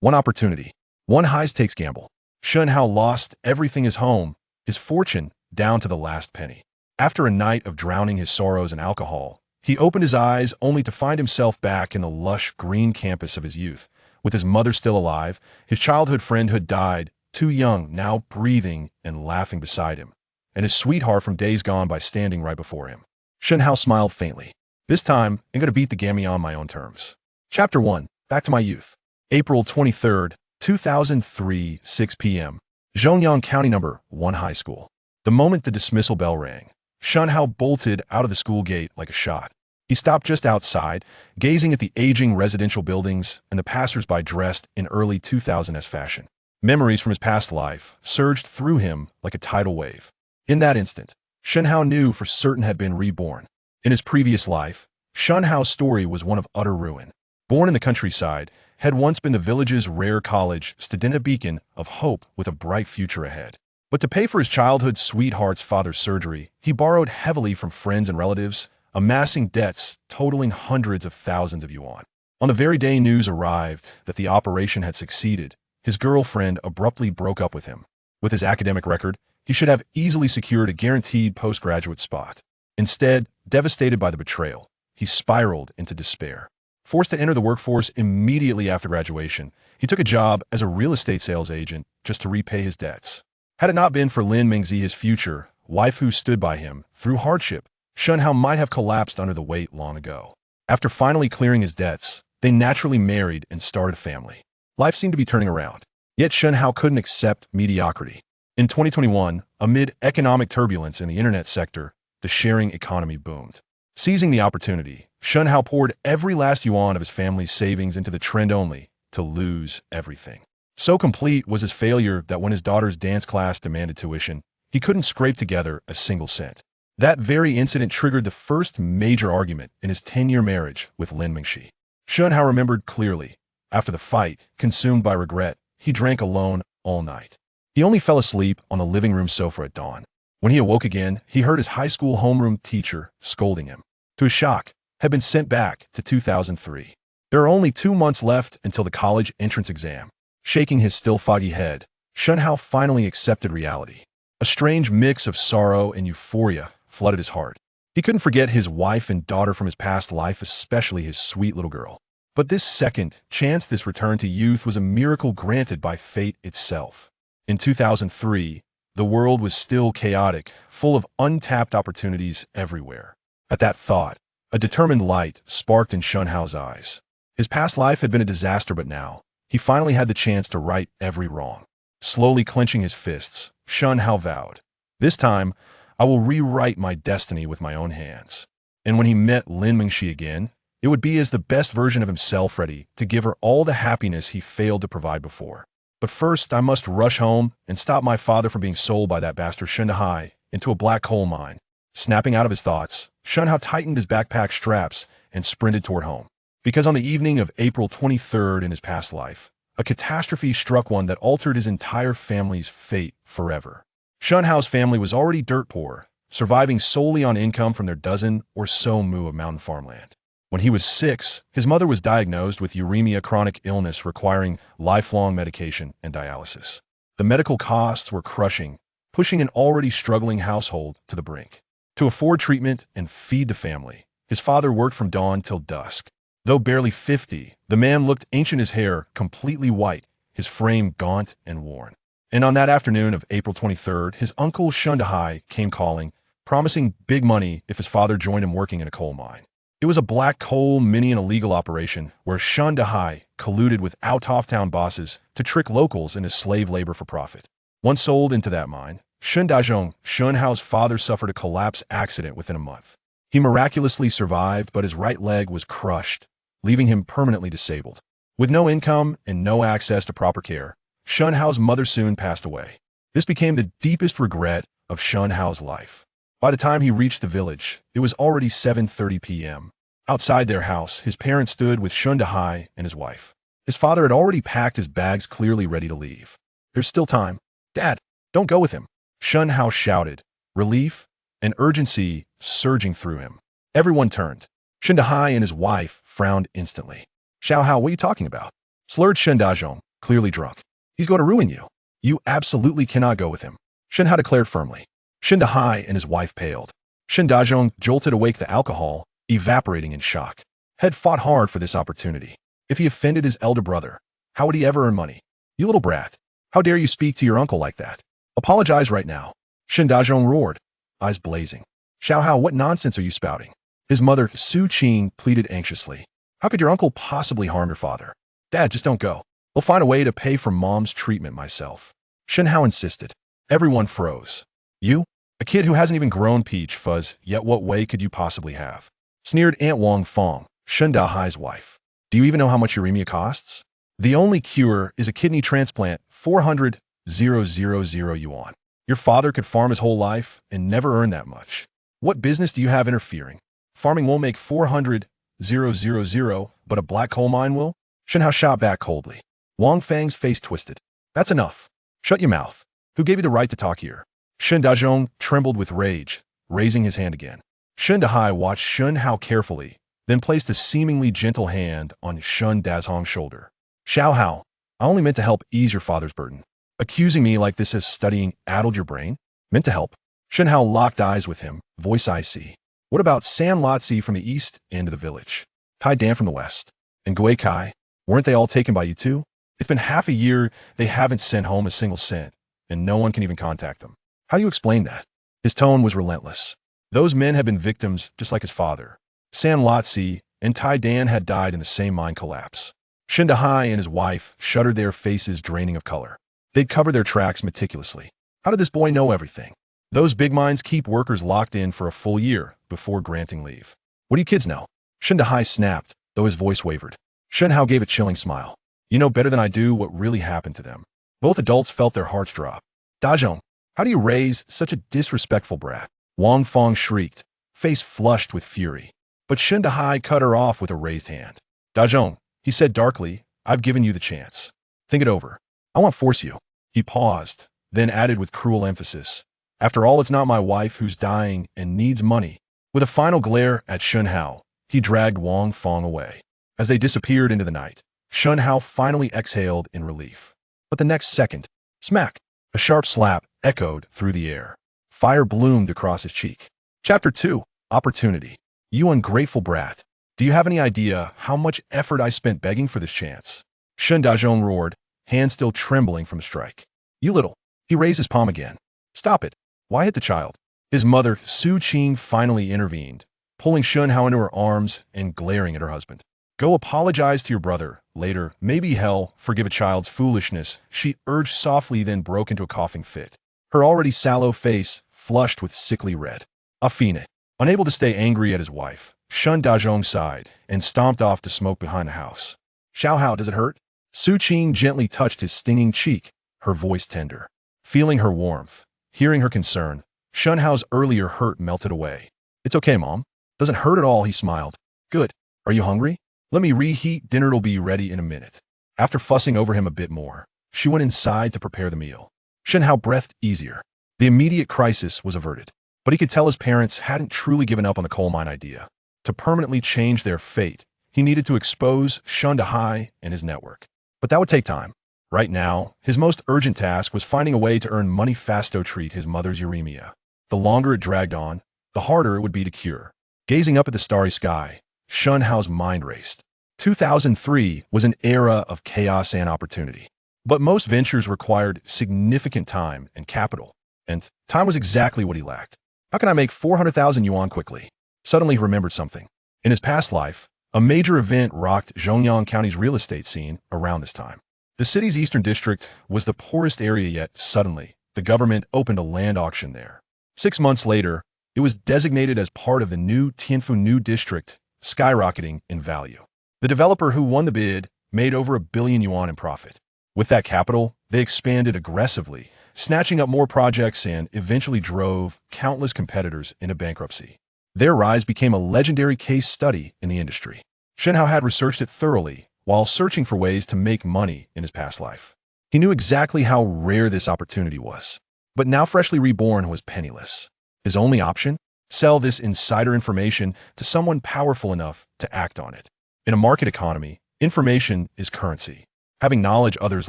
One opportunity. One high-stakes gamble. Shen Hao lost everything: his home, his fortune, down to the last penny. After a night of drowning his sorrows in alcohol, he opened his eyes only to find himself back in the lush green campus of his youth, with his mother still alive, his childhood friend who had died, too young, now breathing and laughing beside him, and his sweetheart from days gone by standing right before him. Shen Hao smiled faintly. This time, I'm going to beat the game on my own terms. Chapter 1. Back to my youth. April 23rd, 2003, 6 p.m. Zhongyang County Number 1 High School. The moment the dismissal bell rang, Shen Hao bolted out of the school gate like a shot. He stopped just outside, gazing at the aging residential buildings and the passers-by dressed in early 2000s fashion. Memories from his past life surged through him like a tidal wave. In that instant, Shen Hao knew for certain had been reborn. In his previous life, Shen Hao's story was one of utter ruin. Born in the countryside, had once been the village's rare college student, a beacon of hope with a bright future ahead. But to pay for his childhood sweetheart's father's surgery, he borrowed heavily from friends and relatives, amassing debts totaling hundreds of thousands of yuan. On the very day news arrived that the operation had succeeded, his girlfriend abruptly broke up with him. With his academic record, he should have easily secured a guaranteed postgraduate spot. Instead, devastated by the betrayal, he spiraled into despair. Forced to enter the workforce immediately after graduation, he took a job as a real estate sales agent just to repay his debts. Had it not been for Lin Mingzi, his future wife who stood by him through hardship, Shen Hao might have collapsed under the weight long ago. After finally clearing his debts, they naturally married and started a family. Life seemed to be turning around. Yet Shen Hao couldn't accept mediocrity. In 2021, amid economic turbulence in the internet sector, the sharing economy boomed. Seizing the opportunity, Shen Hao poured every last yuan of his family's savings into the trend only to lose everything. So complete was his failure that when his daughter's dance class demanded tuition, he couldn't scrape together a single cent. That very incident triggered the first major argument in his 10-year marriage with Lin Mingxi. Shen Hao remembered clearly. After the fight, consumed by regret, he drank alone all night. He only fell asleep on the living room sofa at dawn. When he awoke again, he heard his high school homeroom teacher scolding him. To his shock, had been sent back to 2003. There are only 2 months left until the college entrance exam. Shaking his still foggy head, Shen Hao finally accepted reality. A strange mix of sorrow and euphoria flooded his heart. He couldn't forget his wife and daughter from his past life, especially his sweet little girl. But this second chance, this return to youth, was a miracle granted by fate itself. In 2003, the world was still chaotic, full of untapped opportunities everywhere. At that thought, a determined light sparked in Shen Hao's eyes. His past life had been a disaster, but now, he finally had the chance to right every wrong. Slowly clenching his fists, Shen Hao vowed, "This time, I will rewrite my destiny with my own hands." And when he met Lin Mingxi again, it would be as the best version of himself, ready to give her all the happiness he failed to provide before. But first, I must rush home and stop my father from being sold by that bastard Shen Hai into a black coal mine. Snapping out of his thoughts, Shen Hao tightened his backpack straps and sprinted toward home. Because on the evening of April 23rd in his past life, a catastrophe struck, one that altered his entire family's fate forever. Shen Hao's family was already dirt poor, surviving solely on income from their dozen or so mu of mountain farmland. When he was 6, his mother was diagnosed with uremia, chronic illness requiring lifelong medication and dialysis. The medical costs were crushing, pushing an already struggling household to the brink. To afford treatment and feed the family, his father worked from dawn till dusk. Though barely 50, the man looked ancient, his hair completely white, his frame gaunt and worn. And on that afternoon of April 23rd, his uncle Shen Hai came calling, promising big money if his father joined him working in a coal mine. It was a black coal mini and illegal operation where Shen Hai colluded with out-of-town bosses to trick locals into slave labor for profit. Once sold into that mine, Shen Hao's father suffered a collapse accident within a month. He miraculously survived, but his right leg was crushed, leaving him permanently disabled. With no income and no access to proper care, Shen Hao's mother soon passed away. This became the deepest regret of Shen Hao's life. By the time he reached the village, it was already 7:30 p.m. Outside their house, his parents stood with Shen Hai and his wife. His father had already packed his bags, clearly ready to leave. "There's still time. Dad, don't go with him," Shen Hao shouted, relief and urgency surging through him. Everyone turned. Shen Hai and his wife frowned instantly. "Xiao Hao, what are you talking about?" slurred Shen Dazhong, clearly drunk. He's going to ruin you. You absolutely cannot go with him, Shen Hao declared firmly. Shen Dahai and his wife paled. Shen Dazhong jolted awake the alcohol, evaporating in shock. Had fought hard for this opportunity. If he offended his elder brother, how would he ever earn money? You little brat. How dare you speak to your uncle like that? Apologize right now. Shen Dazhong roared, eyes blazing. Xiao Hao, what nonsense are you spouting? His mother, Su Qing, pleaded anxiously. How could your uncle possibly harm your father? Dad, just don't go. I'll find a way to pay for mom's treatment myself. Shen Hao insisted. Everyone froze. You? A kid who hasn't even grown peach fuzz, yet what way could you possibly have? Sneered Aunt Wang Fong, Shen Dahai's wife. Do you even know how much uremia costs? The only cure is a kidney transplant, 400,000 yuan. Your father could farm his whole life and never earn that much. What business do you have interfering? Farming won't make 400,000, but a black coal mine will? Shen Hao shot back coldly. Wang Fang's face twisted. That's enough. Shut your mouth. Who gave you the right to talk here? Shen Dazhong trembled with rage, raising his hand again. Shen Dahai watched Shen Hao carefully, then placed a seemingly gentle hand on Shen Dazhong's shoulder. Xiao Hao, I only meant to help ease your father's burden. Accusing me like this as studying addled your brain? Meant to help. Shen Hao locked eyes with him, voice icy. What about San Lotzi from the east end of the village? Tai Dan from the west? And Gui Kai? Weren't they all taken by you too? It's been half a year they haven't sent home a single cent, and no one can even contact them. How do you explain that? His tone was relentless. Those men had been victims just like his father. San Lotzi and Tai Dan had died in the same mine collapse. Shen Dahai and his wife shuddered, their faces draining of color. They'd covered their tracks meticulously. How did this boy know everything? Those big mines keep workers locked in for a full year before granting leave. What do you kids know? Shen Dahai snapped, though his voice wavered. Shen Hao gave a chilling smile. You know better than I do what really happened to them. Both adults felt their hearts drop. Dazhong, how do you raise such a disrespectful brat? Wang Fong shrieked, face flushed with fury. But Shen Dahai cut her off with a raised hand. Dazhong, he said darkly, I've given you the chance. Think it over. I won't force you. He paused, then added with cruel emphasis. After all, it's not my wife who's dying and needs money. With a final glare at Shen Hao, he dragged Wang Fong away. As they disappeared into the night, Shen Hao finally exhaled in relief. But the next second, smack, a sharp slap echoed through the air. Fire bloomed across his cheek. Chapter 2, Opportunity. You ungrateful brat. Do you have any idea how much effort I spent begging for this chance? Shen Dazhong roared, hand still trembling from the strike. You little. He raised his palm again. Stop it. Why hit the child? His mother, Su Qing, finally intervened, pulling Shen Hao into her arms and glaring at her husband. Go apologize to your brother. Later, maybe hell, forgive a child's foolishness, she urged softly, then broke into a coughing fit. Her already sallow face flushed with sickly red. Affine. Unable to stay angry at his wife, Shen Dazhong sighed and stomped off to smoke behind the house. Xiao Hao, does it hurt? Su Qing gently touched his stinging cheek, her voice tender. Feeling her warmth, hearing her concern, Shen Hao's earlier hurt melted away. It's okay, Mom. Doesn't hurt at all, he smiled. Good. Are you hungry? Let me reheat, dinner'll be ready in a minute. After fussing over him a bit more, she went inside to prepare the meal. Shen Hao breathed easier. The immediate crisis was averted, but he could tell his parents hadn't truly given up on the coal mine idea. To permanently change their fate, he needed to expose Shen Dahai and his network. But that would take time. Right now, his most urgent task was finding a way to earn money fast to treat his mother's uremia. The longer it dragged on, the harder it would be to cure. Gazing up at the starry sky, Shen Hao's mind raced. 2003 was an era of chaos and opportunity. But most ventures required significant time and capital, and time was exactly what he lacked. How can I make 400,000 yuan quickly? Suddenly he remembered something. In his past life, a major event rocked Zhongyang County's real estate scene around this time. The city's eastern district was the poorest area, yet suddenly, the government opened a land auction there. 6 months later, it was designated as part of the new Tianfu New District, skyrocketing in value. The developer who won the bid made over 1 billion yuan in profit. With that capital, they expanded aggressively, snatching up more projects and eventually drove countless competitors into bankruptcy. Their rise became a legendary case study in the industry. Shen Hao had researched it thoroughly while searching for ways to make money in his past life. He knew exactly how rare this opportunity was, but now freshly reborn was penniless. His only option? Sell this insider information to someone powerful enough to act on it. In a market economy, information is currency. Having knowledge others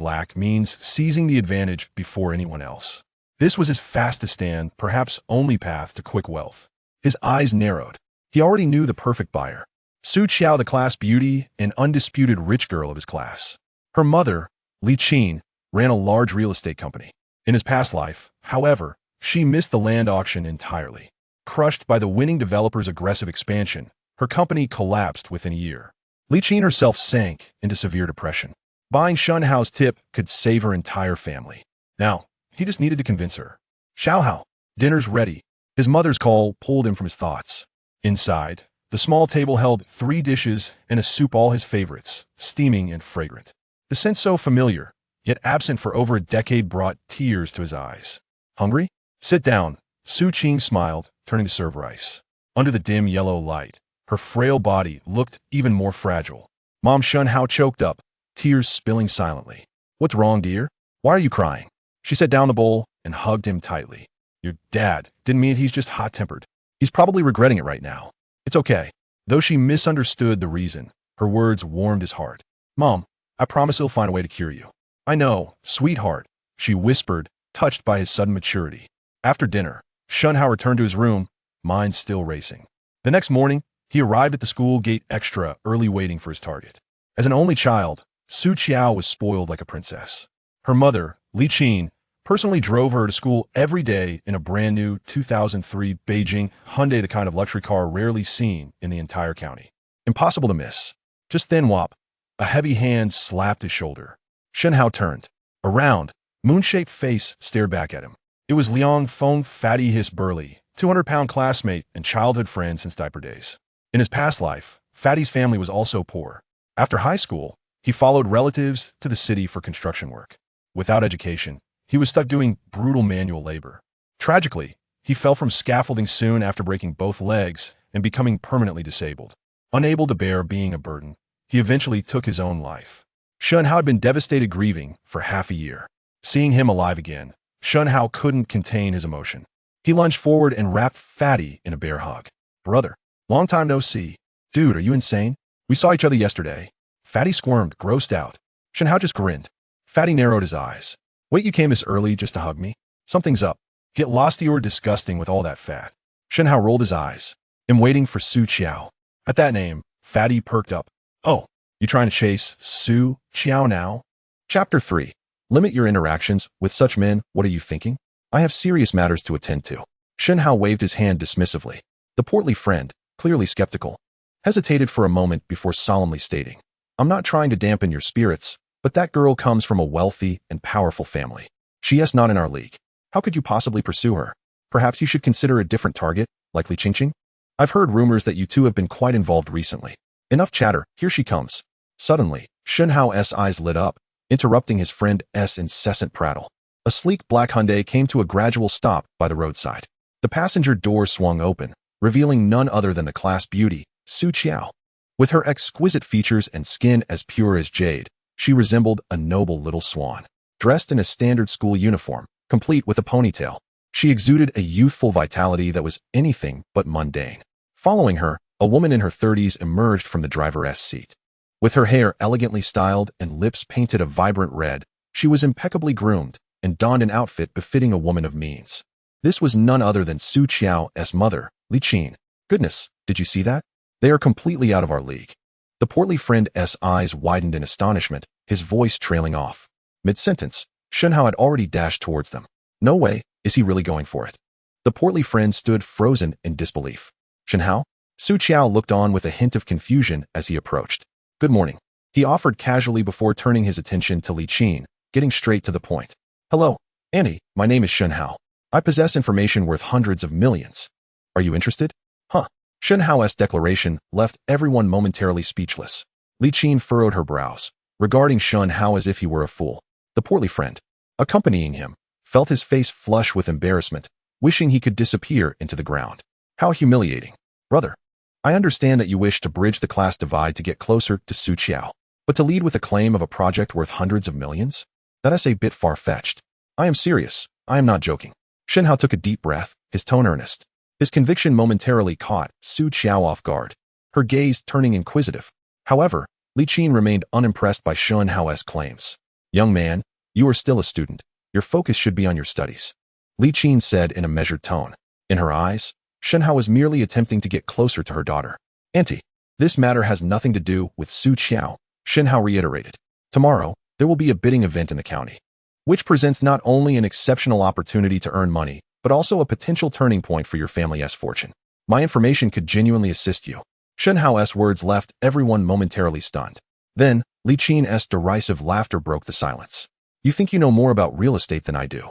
lack means seizing the advantage before anyone else. This was his fastest and, perhaps only path to quick wealth. His eyes narrowed. He already knew the perfect buyer. Su Qiao, the class beauty, an undisputed rich girl of his class. Her mother, Li Qin, ran a large real estate company. In his past life, however, she missed the land auction entirely. Crushed by the winning developer's aggressive expansion, her company collapsed within a year. Li Qin herself sank into severe depression. Buying Shen Hao's tip could save her entire family. Now, he just needed to convince her. Xiao Hao, dinner's ready. His mother's call pulled him from his thoughts. Inside, the small table held 3 dishes and a soup, all his favorites, steaming and fragrant. The scent so familiar, yet absent for over a decade, brought tears to his eyes. Hungry? Sit down. Su Qing smiled, turning to serve rice. Under the dim yellow light, her frail body looked even more fragile. Mom Shen Hao choked up, tears spilling silently. What's wrong, dear? Why are you crying? She set down the bowl and hugged him tightly. Your dad didn't mean it. He's just hot-tempered. He's probably regretting it right now. It's okay. Though she misunderstood the reason, her words warmed his heart. Mom, I promise he'll find a way to cure you. I know, sweetheart, she whispered, touched by his sudden maturity. After dinner, Shen Hao returned to his room, mind still racing. The next morning, he arrived at the school gate extra early, waiting for his target. As an only child, Su Qiao was spoiled like a princess. Her mother, Li Qin, personally drove her to school every day in a brand new 2003 Beijing Hyundai, the kind of luxury car rarely seen in the entire county. Impossible to miss. Just then, whop, a heavy hand slapped his shoulder. Shen Hao turned. A round, moon-shaped face stared back at him. It was Liang Feng, Fatty, his burly, 200-pound classmate and childhood friend since diaper days. In his past life, Fatty's family was also poor. After high school, he followed relatives to the city for construction work. Without education, he was stuck doing brutal manual labor. Tragically, he fell from scaffolding soon after breaking both legs and becoming permanently disabled. Unable to bear being a burden, he eventually took his own life. Shen Hao had been devastated, grieving for half a year. Seeing him alive again, Shen Hao couldn't contain his emotion. He lunged forward and wrapped Fatty in a bear hug. Brother, long time no see. Dude, are you insane? We saw each other yesterday. Fatty squirmed, grossed out. Shen Hao just grinned. Fatty narrowed his eyes. Wait, you came this early just to hug me? Something's up. Get lost, you're disgusting with all that fat. Shen Hao rolled his eyes. I'm waiting for Su Qiao. At that name, Fatty perked up. Oh, you trying to chase Su Qiao now? Chapter 3. Limit your interactions with such men. What are you thinking? I have serious matters to attend to. Shen Hao waved his hand dismissively. The portly friend, clearly skeptical, hesitated for a moment before solemnly stating, I'm not trying to dampen your spirits, but that girl comes from a wealthy and powerful family. She is not in our league. How could you possibly pursue her? Perhaps you should consider a different target, like Li Qingqing? I've heard rumors that you two have been quite involved recently. Enough chatter, here she comes. Suddenly, Shen Hao's eyes lit up, interrupting his friend's incessant prattle. A sleek black Hyundai came to a gradual stop by the roadside. The passenger door swung open, revealing none other than the class beauty, Su Qiao. With her exquisite features and skin as pure as jade, she resembled a noble little swan. Dressed in a standard school uniform, complete with a ponytail, she exuded a youthful vitality that was anything but mundane. Following her, a woman in her 30s emerged from the driver's seat. With her hair elegantly styled and lips painted a vibrant red, she was impeccably groomed and donned an outfit befitting a woman of means. This was none other than Su Qiao's mother, Li Qin. Goodness, did you see that? They are completely out of our league. The portly friend's eyes widened in astonishment, his voice trailing off. Mid-sentence, Shen Hao had already dashed towards them. No way, is he really going for it? The portly friend stood frozen in disbelief. Shen Hao? Su Qiao looked on with a hint of confusion as he approached. Good morning, he offered casually before turning his attention to Li Qin, getting straight to the point. Hello, Annie, my name is Shen Hao. I possess information worth hundreds of millions. Are you interested? Huh. Shen Hao's declaration left everyone momentarily speechless. Li Qin furrowed her brows, regarding Shen Hao as if he were a fool. The portly friend, accompanying him, felt his face flush with embarrassment, wishing he could disappear into the ground. How humiliating. Brother, I understand that you wish to bridge the class divide to get closer to Su Qiao, but to lead with a claim of a project worth hundreds of millions? That is a bit far-fetched. I am serious. I am not joking. Shen Hao took a deep breath, his tone earnest. His conviction momentarily caught Su Qiao off guard, her gaze turning inquisitive. However, Li Qin remained unimpressed by Shen Hao's claims. Young man, you are still a student. Your focus should be on your studies. Li Qin said in a measured tone. In her eyes, Shen Hao was merely attempting to get closer to her daughter. Auntie, this matter has nothing to do with Su Qiao, Shen Hao reiterated. Tomorrow, there will be a bidding event in the county, which presents not only an exceptional opportunity to earn money, but also a potential turning point for your family's fortune. My information could genuinely assist you. Shen Hao's words left everyone momentarily stunned. Then, Li Qin's derisive laughter broke the silence. You think you know more about real estate than I do?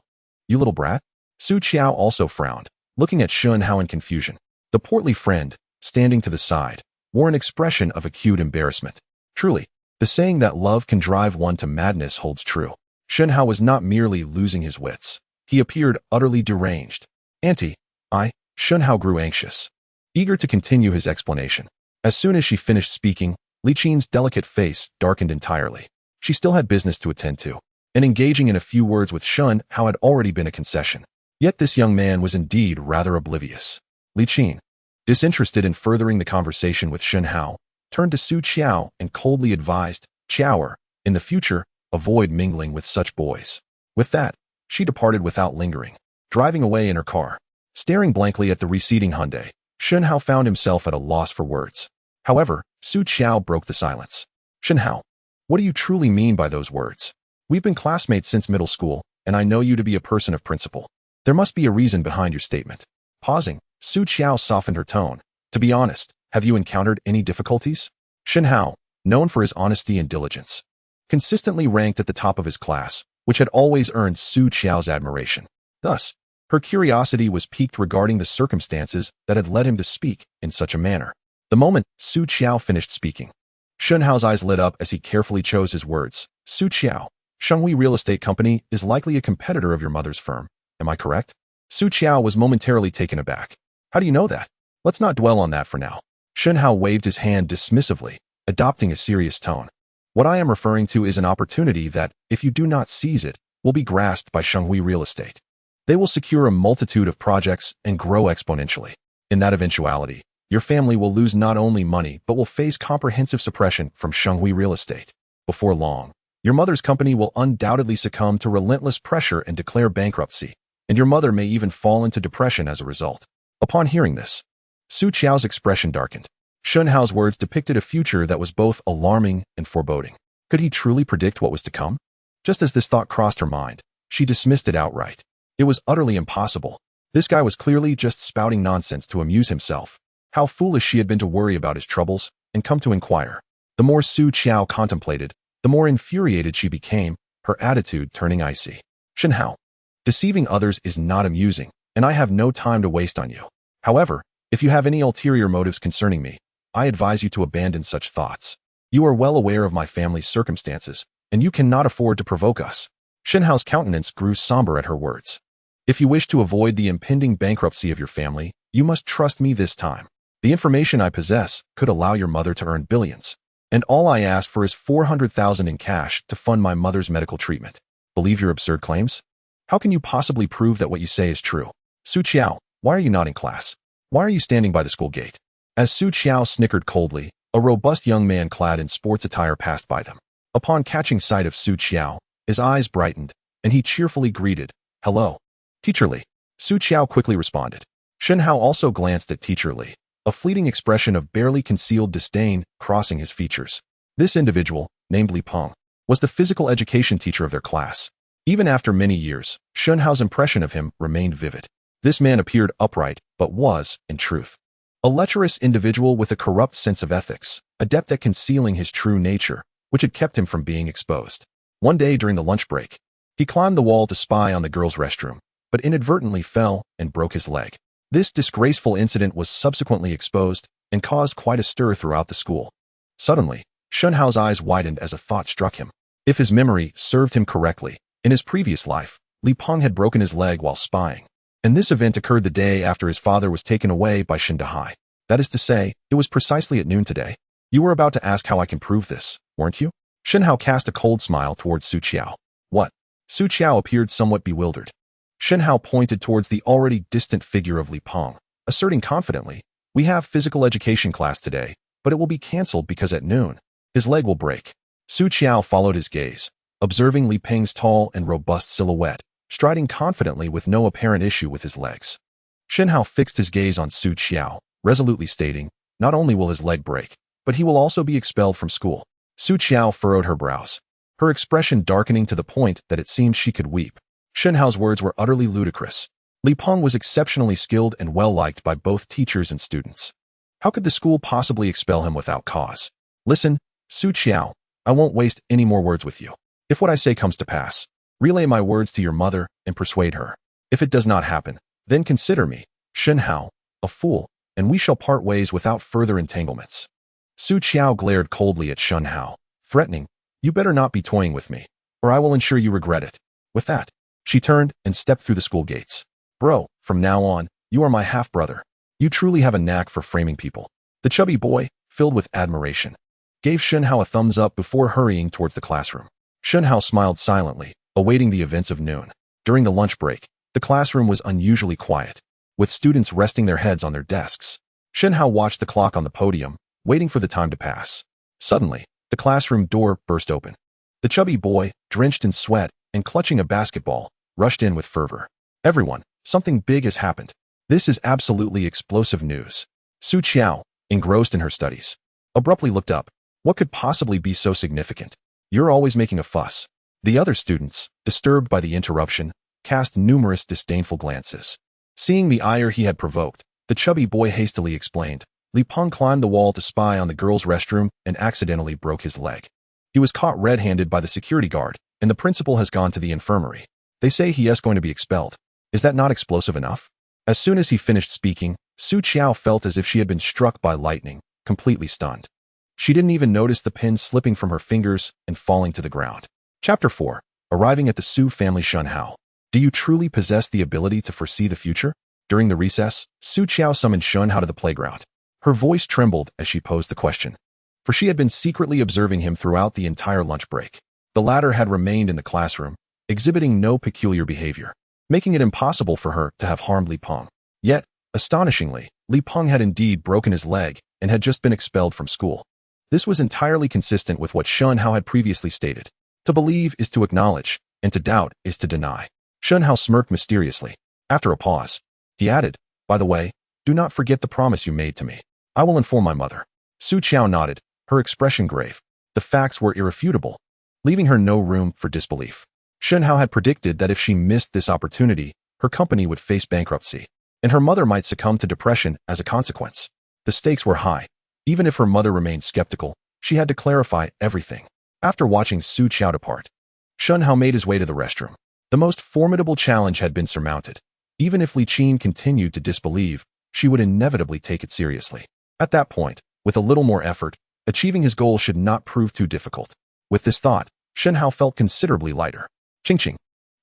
You little brat? Su Qiao also frowned, looking at Shen Hao in confusion. The portly friend, standing to the side, wore an expression of acute embarrassment. Truly, the saying that love can drive one to madness holds true. Shen Hao was not merely losing his wits. He appeared utterly deranged. Auntie, Shen Hao grew anxious, eager to continue his explanation. As soon as she finished speaking, Li Qin's delicate face darkened entirely. She still had business to attend to, and engaging in a few words with Shen Hao had already been a concession. Yet this young man was indeed rather oblivious. Li Qin, disinterested in furthering the conversation with Shen Hao, turned to Su Qiao and coldly advised, Qiao, in the future, avoid mingling with such boys. With that, she departed without lingering, driving away in her car. Staring blankly at the receding Hyundai, Shen Hao found himself at a loss for words. However, Su Qiao broke the silence. Shen Hao, what do you truly mean by those words? We've been classmates since middle school, and I know you to be a person of principle. There must be a reason behind your statement. Pausing, Su Qiao softened her tone. To be honest, have you encountered any difficulties? Shen Hao, known for his honesty and diligence, consistently ranked at the top of his class, which had always earned Su Qiao's admiration. Thus, her curiosity was piqued regarding the circumstances that had led him to speak in such a manner. The moment Su Qiao finished speaking, Shen Hao's eyes lit up as he carefully chose his words. Su Qiao, Shenghui Real Estate Company is likely a competitor of your mother's firm. Am I correct? Su Qiao was momentarily taken aback. How do you know that? Let's not dwell on that for now. Shen Hao waved his hand dismissively, adopting a serious tone. What I am referring to is an opportunity that, if you do not seize it, will be grasped by Shenghui Real Estate. They will secure a multitude of projects and grow exponentially. In that eventuality, your family will lose not only money but will face comprehensive suppression from Shenghui Real Estate. Before long, your mother's company will undoubtedly succumb to relentless pressure and declare bankruptcy, and your mother may even fall into depression as a result. Upon hearing this, Su Qiao's expression darkened. Shen Hao's words depicted a future that was both alarming and foreboding. Could he truly predict what was to come? Just as this thought crossed her mind, she dismissed it outright. It was utterly impossible. This guy was clearly just spouting nonsense to amuse himself. How foolish she had been to worry about his troubles and come to inquire. The more Su Qiao contemplated, the more infuriated she became, her attitude turning icy. Shen Hao, deceiving others is not amusing, and I have no time to waste on you. However, if you have any ulterior motives concerning me, I advise you to abandon such thoughts. You are well aware of my family's circumstances, and you cannot afford to provoke us. Shen Hao's countenance grew somber at her words. If you wish to avoid the impending bankruptcy of your family, you must trust me this time. The information I possess could allow your mother to earn billions, and all I ask for is 400,000 in cash to fund my mother's medical treatment. Believe your absurd claims? How can you possibly prove that what you say is true? Su Qiao, why are you not in class? Why are you standing by the school gate? As Su Qiao snickered coldly, a robust young man clad in sports attire passed by them. Upon catching sight of Su Qiao, his eyes brightened, and he cheerfully greeted, "Hello, Teacher Li." Su Qiao quickly responded. Shen Hao also glanced at Teacher Li, a fleeting expression of barely concealed disdain crossing his features. This individual, named Li Peng, was the physical education teacher of their class. Even after many years, Shen Hao's impression of him remained vivid. This man appeared upright, but was, in truth, a lecherous individual with a corrupt sense of ethics, adept at concealing his true nature, which had kept him from being exposed. One day during the lunch break, he climbed the wall to spy on the girls' restroom, but inadvertently fell and broke his leg. This disgraceful incident was subsequently exposed and caused quite a stir throughout the school. Suddenly, Shen Hao's eyes widened as a thought struck him. If his memory served him correctly, in his previous life, Li Peng had broken his leg while spying, and this event occurred the day after his father was taken away by Shen Dahai. That is to say, it was precisely at noon today. You were about to ask how I can prove this, weren't you? Shen Hao cast a cold smile towards Su Qiao. What? Su Qiao appeared somewhat bewildered. Shen Hao pointed towards the already distant figure of Li Peng, asserting confidently, "We have physical education class today, but it will be cancelled because at noon, His leg will break. Su Qiao followed his gaze, observing Li Peng's tall and robust silhouette, striding confidently with no apparent issue with his legs. Shen Hao fixed his gaze on Su Qiao, resolutely stating, not only will his leg break, but he will also be expelled from school. Su Qiao furrowed her brows, her expression darkening to the point that it seemed she could weep. Shen Hao's words were utterly ludicrous. Li Peng was exceptionally skilled and well-liked by both teachers and students. How could the school possibly expel him without cause? Listen, Su Qiao, I won't waste any more words with you. If what I say comes to pass, relay my words to your mother and persuade her. If it does not happen, then consider me, Shen Hao, a fool, and we shall part ways without further entanglements. Su Qiao glared coldly at Shen Hao, threatening, you better not be toying with me, or I will ensure you regret it. With that, she turned and stepped through the school gates. Bro, from now on, you are my half-brother. You truly have a knack for framing people. The chubby boy, filled with admiration, gave Shen Hao a thumbs up before hurrying towards the classroom. Shen Hao smiled silently, awaiting the events of noon. During the lunch break, the classroom was unusually quiet, with students resting their heads on their desks. Shen Hao watched the clock on the podium, waiting for the time to pass. Suddenly, the classroom door burst open. The chubby boy, drenched in sweat and clutching a basketball, rushed in with fervor. Everyone, something big has happened. This is absolutely explosive news. Su Qiao, engrossed in her studies, abruptly looked up. What could possibly be so significant? You're always making a fuss. The other students, disturbed by the interruption, cast numerous disdainful glances. Seeing the ire he had provoked, the chubby boy hastily explained. Li Peng climbed the wall to spy on the girls' restroom and accidentally broke his leg. He was caught red-handed by the security guard, and the principal has gone to the infirmary. They say he is going to be expelled. Is that not explosive enough? As soon as he finished speaking, Su Qiao felt as if she had been struck by lightning, completely stunned. She didn't even notice the pin slipping from her fingers and falling to the ground. Chapter 4. Arriving at the Su family. Shen Hao. Do you truly possess the ability to foresee the future? During the recess, Su Qiao summoned Shen Hao to the playground. Her voice trembled as she posed the question, for she had been secretly observing him throughout the entire lunch break. The latter had remained in the classroom, exhibiting no peculiar behavior, making it impossible for her to have harmed Li Peng. Yet, astonishingly, Li Peng had indeed broken his leg and had just been expelled from school. This was entirely consistent with what Shen Hao had previously stated. To believe is to acknowledge, and to doubt is to deny. Shen Hao smirked mysteriously. After a pause, he added, by the way, do not forget the promise you made to me. I will inform my mother. Su Qiao nodded, her expression grave. The facts were irrefutable, leaving her no room for disbelief. Shen Hao had predicted that if she missed this opportunity, her company would face bankruptcy, and her mother might succumb to depression as a consequence. The stakes were high. Even if her mother remained skeptical, she had to clarify everything. After watching Su Qiao depart, Shen Hao made his way to the restroom. The most formidable challenge had been surmounted. Even if Li Qin continued to disbelieve, she would inevitably take it seriously. At that point, with a little more effort, achieving his goal should not prove too difficult. With this thought, Shen Hao felt considerably lighter. Ching.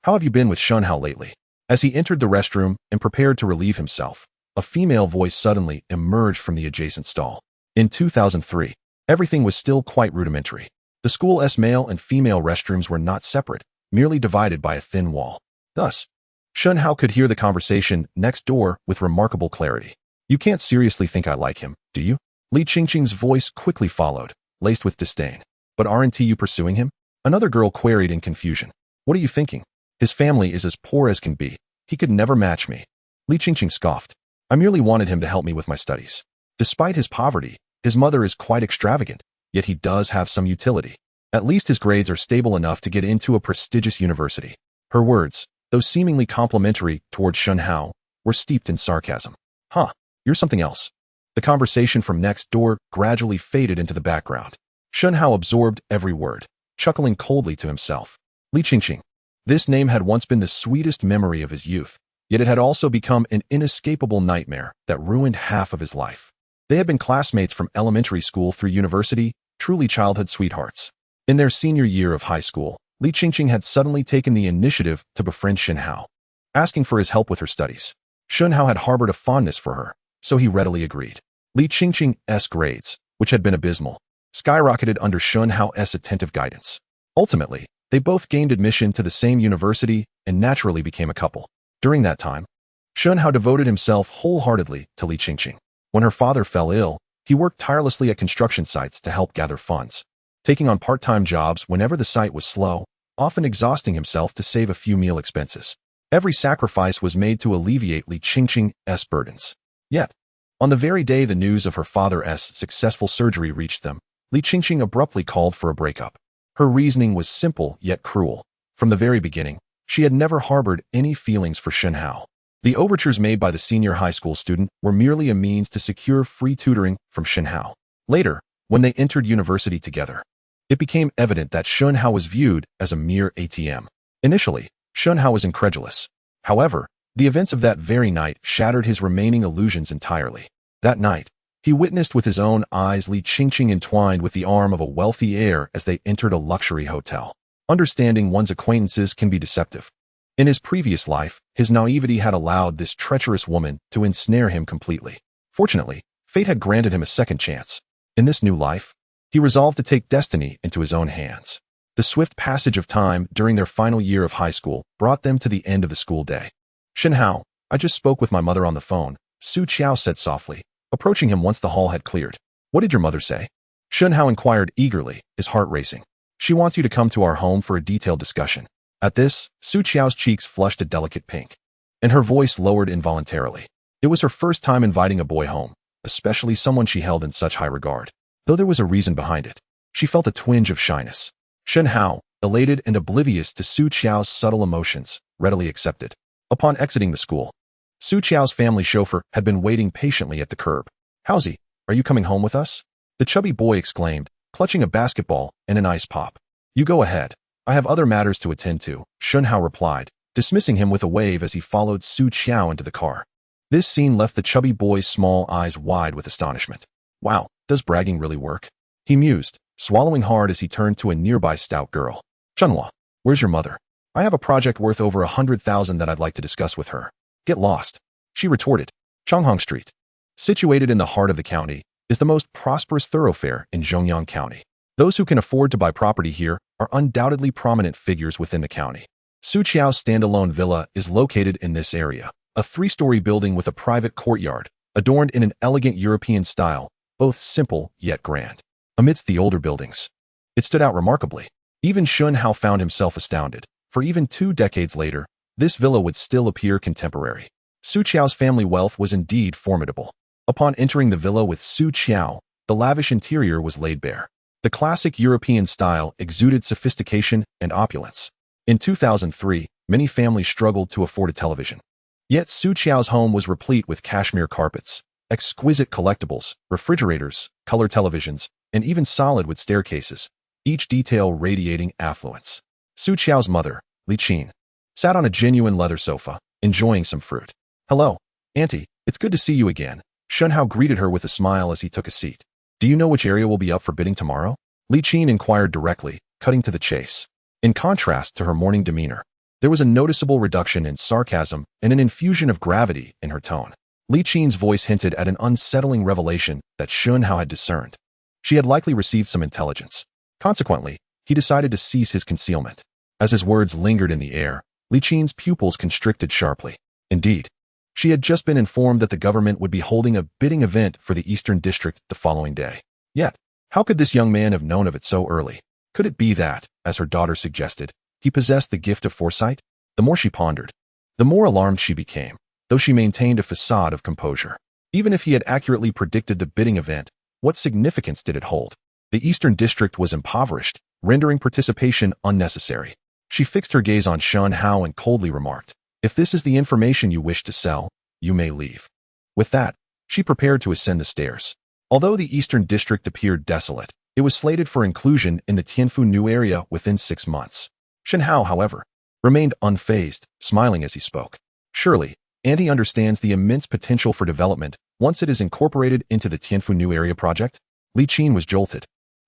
How have you been with Shen Hao lately? As he entered the restroom and prepared to relieve himself, a female voice suddenly emerged from the adjacent stall. In 2003, everything was still quite rudimentary. The school's male and female restrooms were not separate, merely divided by a thin wall. Thus, Shen Hao could hear the conversation next door with remarkable clarity. You can't seriously think I like him, do you? Li Qingqing's voice quickly followed, laced with disdain. But aren't you pursuing him? Another girl queried in confusion. What are you thinking? His family is as poor as can be. He could never match me. Li Qingqing scoffed. I merely wanted him to help me with my studies. Despite his poverty, his mother is quite extravagant, yet he does have some utility. At least his grades are stable enough to get into a prestigious university. Her words, though seemingly complimentary towards Shen Hao, were steeped in sarcasm. Huh, you're something else. The conversation from next door gradually faded into the background. Shen Hao absorbed every word, chuckling coldly to himself. Li Qingqing. This name had once been the sweetest memory of his youth, yet it had also become an inescapable nightmare that ruined half of his life. They had been classmates from elementary school through university, truly childhood sweethearts. In their senior year of high school, Li Qingqing had suddenly taken the initiative to befriend Shen Hao, asking for his help with her studies. Shen Hao had harbored a fondness for her, so he readily agreed. Li Qingqing's grades, which had been abysmal, skyrocketed under Shen Hao's attentive guidance. Ultimately, they both gained admission to the same university and naturally became a couple. During that time, Shen Hao devoted himself wholeheartedly to Li Qingqing. When her father fell ill, he worked tirelessly at construction sites to help gather funds. taking on part-time jobs whenever the site was slow, often exhausting himself to save a few meal expenses. Every sacrifice was made to alleviate Li Qingqing's burdens. Yet, on the very day the news of her father's successful surgery reached them, Li Qingqing abruptly called for a breakup. Her reasoning was simple yet cruel. From the very beginning, she had never harbored any feelings for Shen Hao. The overtures made by the senior high school student were merely a means to secure free tutoring from Shen Hao. Later, when they entered university together, it became evident that Shen Hao was viewed as a mere ATM. Initially, Shen Hao was incredulous. However, the events of that very night shattered his remaining illusions entirely. That night, he witnessed with his own eyes Li Qingqing entwined with the arm of a wealthy heir as they entered a luxury hotel. Understanding one's acquaintances can be deceptive. In his previous life, his naivety had allowed this treacherous woman to ensnare him completely. Fortunately, fate had granted him a second chance. In this new life, he resolved to take destiny into his own hands. The swift passage of time during their final year of high school brought them to the end of the school day. Shen Hao, I just spoke with my mother on the phone, Su Qiao said softly, approaching him once the hall had cleared. What did your mother say? Shen Hao inquired eagerly, his heart racing. She wants you to come to our home for a detailed discussion. At this, Su Qiao's cheeks flushed a delicate pink, and her voice lowered involuntarily. It was her first time inviting a boy home, especially someone she held in such high regard. Though there was a reason behind it, she felt a twinge of shyness. Shen Hao, elated and oblivious to Su Qiao's subtle emotions, readily accepted. Upon exiting the school, Su Qiao's family chauffeur had been waiting patiently at the curb. Howsy, are you coming home with us? The chubby boy exclaimed, clutching a basketball and an ice pop. You go ahead. I have other matters to attend to, Shen Hao replied, dismissing him with a wave as he followed Su Qiao into the car. This scene left the chubby boy's small eyes wide with astonishment. Wow, does bragging really work? He mused, swallowing hard as he turned to a nearby stout girl. Chunhua, where's your mother? I have a project worth over 100,000 that I'd like to discuss with her. Get lost, she retorted. Changhong Street, situated in the heart of the county, is the most prosperous thoroughfare in Zhongyang County. Those who can afford to buy property here are undoubtedly prominent figures within the county. Su Qiao's standalone villa is located in this area, a three-story building with a private courtyard, adorned in an elegant European style, both simple yet grand. Amidst the older buildings, it stood out remarkably. Even Shen Hao found himself astounded, for even 2 decades later, this villa would still appear contemporary. Su Qiao's family wealth was indeed formidable. Upon entering the villa with Su Qiao, the lavish interior was laid bare. The classic European style exuded sophistication and opulence. In 2003, many families struggled to afford a television. Yet Su Qiao's home was replete with cashmere carpets, exquisite collectibles, refrigerators, color televisions, and even solid wood staircases, each detail radiating affluence. Su Qiao's mother, Li Qin, sat on a genuine leather sofa, enjoying some fruit. Hello, Auntie, it's good to see you again. Shen Hao greeted her with a smile as he took a seat. Do you know which area will be up for bidding tomorrow? Li Qin inquired directly, cutting to the chase. In contrast to her morning demeanor, there was a noticeable reduction in sarcasm and an infusion of gravity in her tone. Li Qin's voice hinted at an unsettling revelation that Shen Hao had discerned. She had likely received some intelligence. Consequently, he decided to cease his concealment. As his words lingered in the air, Li Qin's pupils constricted sharply. Indeed, she had just been informed that the government would be holding a bidding event for the Eastern District the following day. Yet, how could this young man have known of it so early? Could it be that, as her daughter suggested, he possessed the gift of foresight? The more she pondered, the more alarmed she became, though she maintained a facade of composure. Even if he had accurately predicted the bidding event, what significance did it hold? The Eastern District was impoverished, rendering participation unnecessary. She fixed her gaze on Shen Hao and coldly remarked, if this is the information you wish to sell, you may leave. With that, she prepared to ascend the stairs. Although the Eastern District appeared desolate, it was slated for inclusion in the Tianfu New area within 6 months. Shen Hao, however, remained unfazed, smiling as he spoke. Surely, Auntie understands the immense potential for development once it is incorporated into the Tianfu New area project? Li Qin was jolted,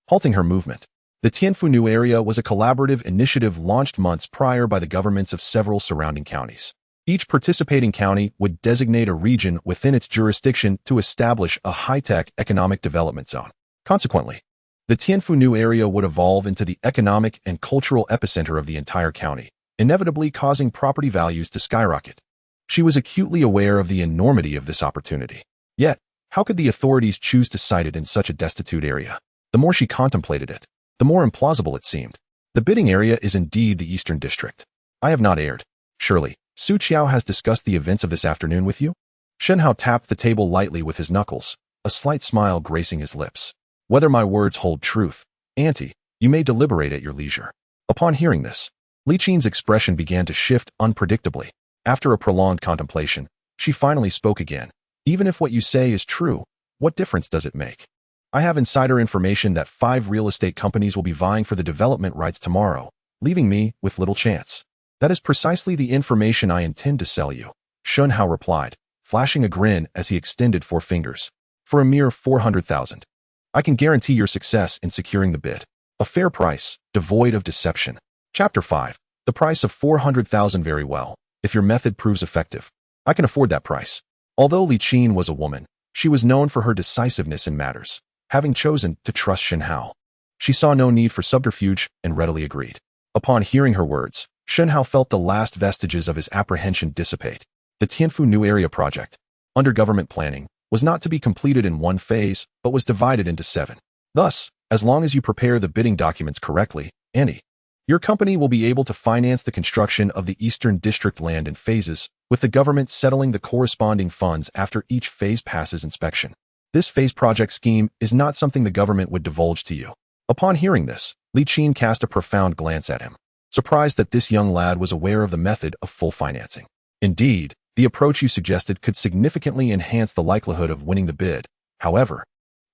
halting her movement. The Tianfu New area was a collaborative initiative launched months prior by the governments of several surrounding counties. Each participating county would designate a region within its jurisdiction to establish a high-tech economic development zone. Consequently, the Tianfu New area would evolve into the economic and cultural epicenter of the entire county, inevitably causing property values to skyrocket. She was acutely aware of the enormity of this opportunity. Yet, how could the authorities choose to site it in such a destitute area? The more she contemplated it, the more implausible it seemed. The bidding area is indeed the Eastern District. I have not erred. Surely, Su Qiao has discussed the events of this afternoon with you? Shen Hao tapped the table lightly with his knuckles, a slight smile gracing his lips. Whether my words hold truth, Auntie, you may deliberate at your leisure. Upon hearing this, Li Qin's expression began to shift unpredictably. After a prolonged contemplation, she finally spoke again. Even if what you say is true, what difference does it make? I have insider information that 5 real estate companies will be vying for the development rights tomorrow, leaving me with little chance. That is precisely the information I intend to sell you, Shen Hao replied, flashing a grin as he extended 4 fingers. For a mere 400,000. I can guarantee your success in securing the bid. A fair price, devoid of deception. Chapter 5. The price of 400,000. Very well. If your method proves effective, I can afford that price. Although Li Qin was a woman, she was known for her decisiveness in matters, having chosen to trust Shen Hao. She saw no need for subterfuge and readily agreed. Upon hearing her words, Shen Hao felt the last vestiges of his apprehension dissipate. The Tianfu New Area project, under government planning, was not to be completed in one phase, but was divided into 7. Thus, as long as you prepare the bidding documents correctly, Annie, your company will be able to finance the construction of the Eastern District land in phases, with the government settling the corresponding funds after each phase passes inspection. This phase project scheme is not something the government would divulge to you. Upon hearing this, Li Qin cast a profound glance at him, surprised that this young lad was aware of the method of full financing. Indeed, the approach you suggested could significantly enhance the likelihood of winning the bid. However,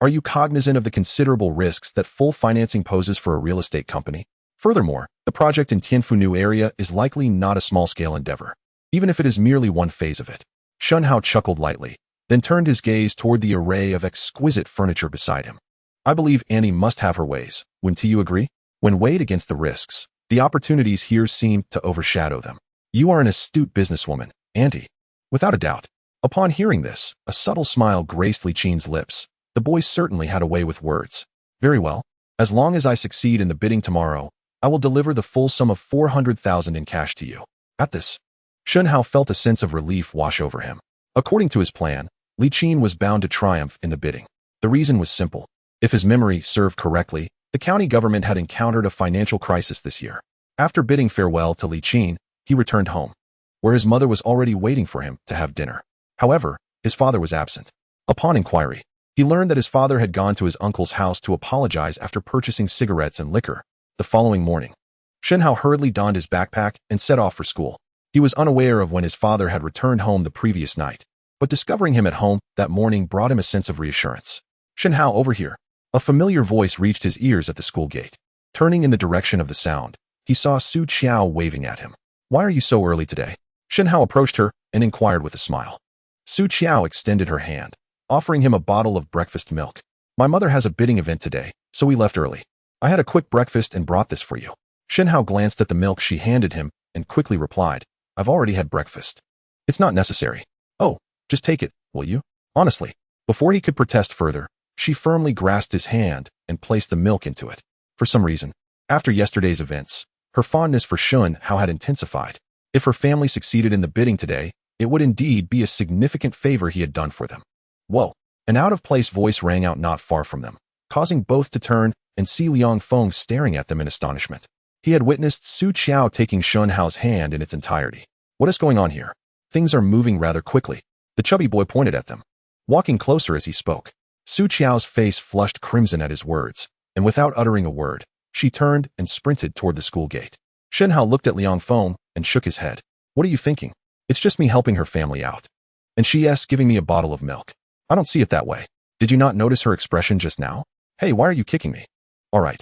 are you cognizant of the considerable risks that full financing poses for a real estate company? Furthermore, the project in Tianfu New Area is likely not a small-scale endeavor, even if it is merely one phase of it. Shen Hao chuckled lightly, then turned his gaze toward the array of exquisite furniture beside him. I believe Annie must have her ways, wouldn't you agree? When weighed against the risks, the opportunities here seem to overshadow them. You are an astute businesswoman, Auntie. Without a doubt. Upon hearing this, a subtle smile graced Li Qin's lips. The boy certainly had a way with words. Very well. As long as I succeed in the bidding tomorrow, I will deliver the full sum of 400,000 in cash to you. At this, Shen Hao felt a sense of relief wash over him. According to his plan, Li Qin was bound to triumph in the bidding. The reason was simple. If his memory served correctly, the county government had encountered a financial crisis this year. After bidding farewell to Li Qin, he returned home, where his mother was already waiting for him to have dinner. However, his father was absent. Upon inquiry, he learned that his father had gone to his uncle's house to apologize after purchasing cigarettes and liquor. The following morning, Shen Hao hurriedly donned his backpack and set off for school. He was unaware of when his father had returned home the previous night, but discovering him at home that morning brought him a sense of reassurance. Shen Hao, over here. A familiar voice reached his ears at the school gate. Turning in the direction of the sound, he saw Su Qiao waving at him. Why are you so early today? Shen Hao approached her and inquired with a smile. Su Qiao extended her hand, offering him a bottle of breakfast milk. My mother has a bidding event today, so we left early. I had a quick breakfast and brought this for you. Shen Hao glanced at the milk she handed him and quickly replied, I've already had breakfast. It's not necessary. Oh, just take it, will you? Honestly. Before he could protest further, she firmly grasped his hand and placed the milk into it. For some reason, after yesterday's events, her fondness for Shen Hao had intensified. If her family succeeded in the bidding today, it would indeed be a significant favor he had done for them. Whoa! An out-of-place voice rang out not far from them, causing both to turn and see Liang Feng staring at them in astonishment. He had witnessed Su Qiao taking Shen Hao's hand in its entirety. What is going on here? Things are moving rather quickly. The chubby boy pointed at them, walking closer as he spoke. Su Qiao's face flushed crimson at his words, and without uttering a word, she turned and sprinted toward the school gate. Shen Hao looked at Liang Feng and shook his head. What are you thinking? It's just me helping her family out. And she's giving me a bottle of milk. I don't see it that way. Did you not notice her expression just now? Hey, why are you kicking me? All right.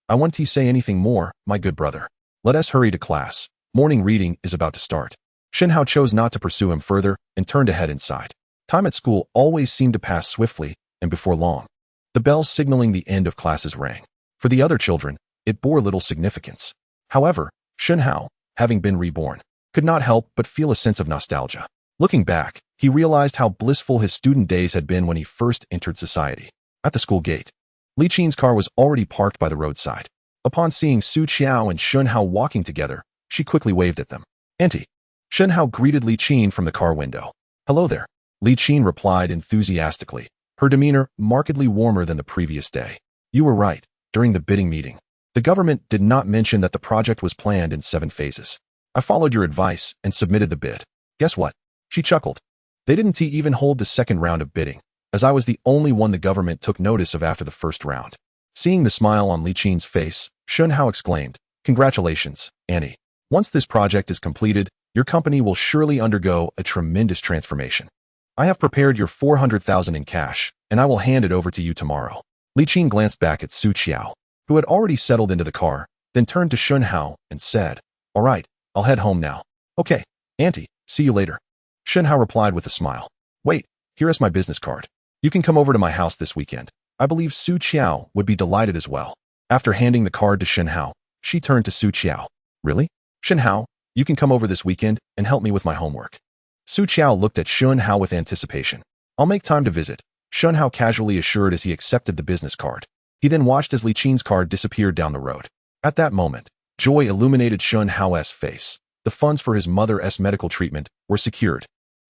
I won't say anything more, my good brother. Let us hurry to class. Morning reading is about to start. Shen Hao chose not to pursue him further and turned to head inside. Time at school always seemed to pass swiftly, and before long, the bells signaling the end of classes rang. For the other children, it bore little significance. However, Shen Hao, having been reborn, could not help but feel a sense of nostalgia. Looking back, he realized how blissful his student days had been when he first entered society. At the school gate, Li Qin's car was already parked by the roadside. Upon seeing Su Qiao and Shen Hao walking together, she quickly waved at them. Auntie. Shen Hao greeted Li Qin from the car window. Hello there. Li Qin replied enthusiastically, her demeanor markedly warmer than the previous day. You were right. during the bidding meeting. The government did not mention that the project was planned in 7 phases. I followed your advice and submitted the bid. Guess what? She chuckled. They didn't even hold the second round of bidding, as I was the only one the government took notice of after the first round. Seeing the smile on Li Qin's face, Shen Hao exclaimed, "Congratulations, Annie. Once this project is completed, your company will surely undergo a tremendous transformation. I have prepared your 400,000 in cash, and I will hand it over to you tomorrow." Li Qin glanced back at Su Qiao, who had already settled into the car, then turned to Shen Hao and said, "All right, I'll head home now." "Okay, Auntie, see you later." Shen Hao replied with a smile. "Wait, here is my business card. You can come over to my house this weekend. I believe Su Qiao would be delighted as well." After handing the card to Shen Hao, she turned to Su Qiao. "Really? Shen Hao, you can come over this weekend and help me with my homework." Su Qiao looked at Shen Hao with anticipation. "I'll make time to visit," Shen Hao casually assured as he accepted the business card. He then watched as Li Qin's card disappeared down the road. At that moment, joy illuminated Shen Hao's face. The funds for his mother's medical treatment were secured.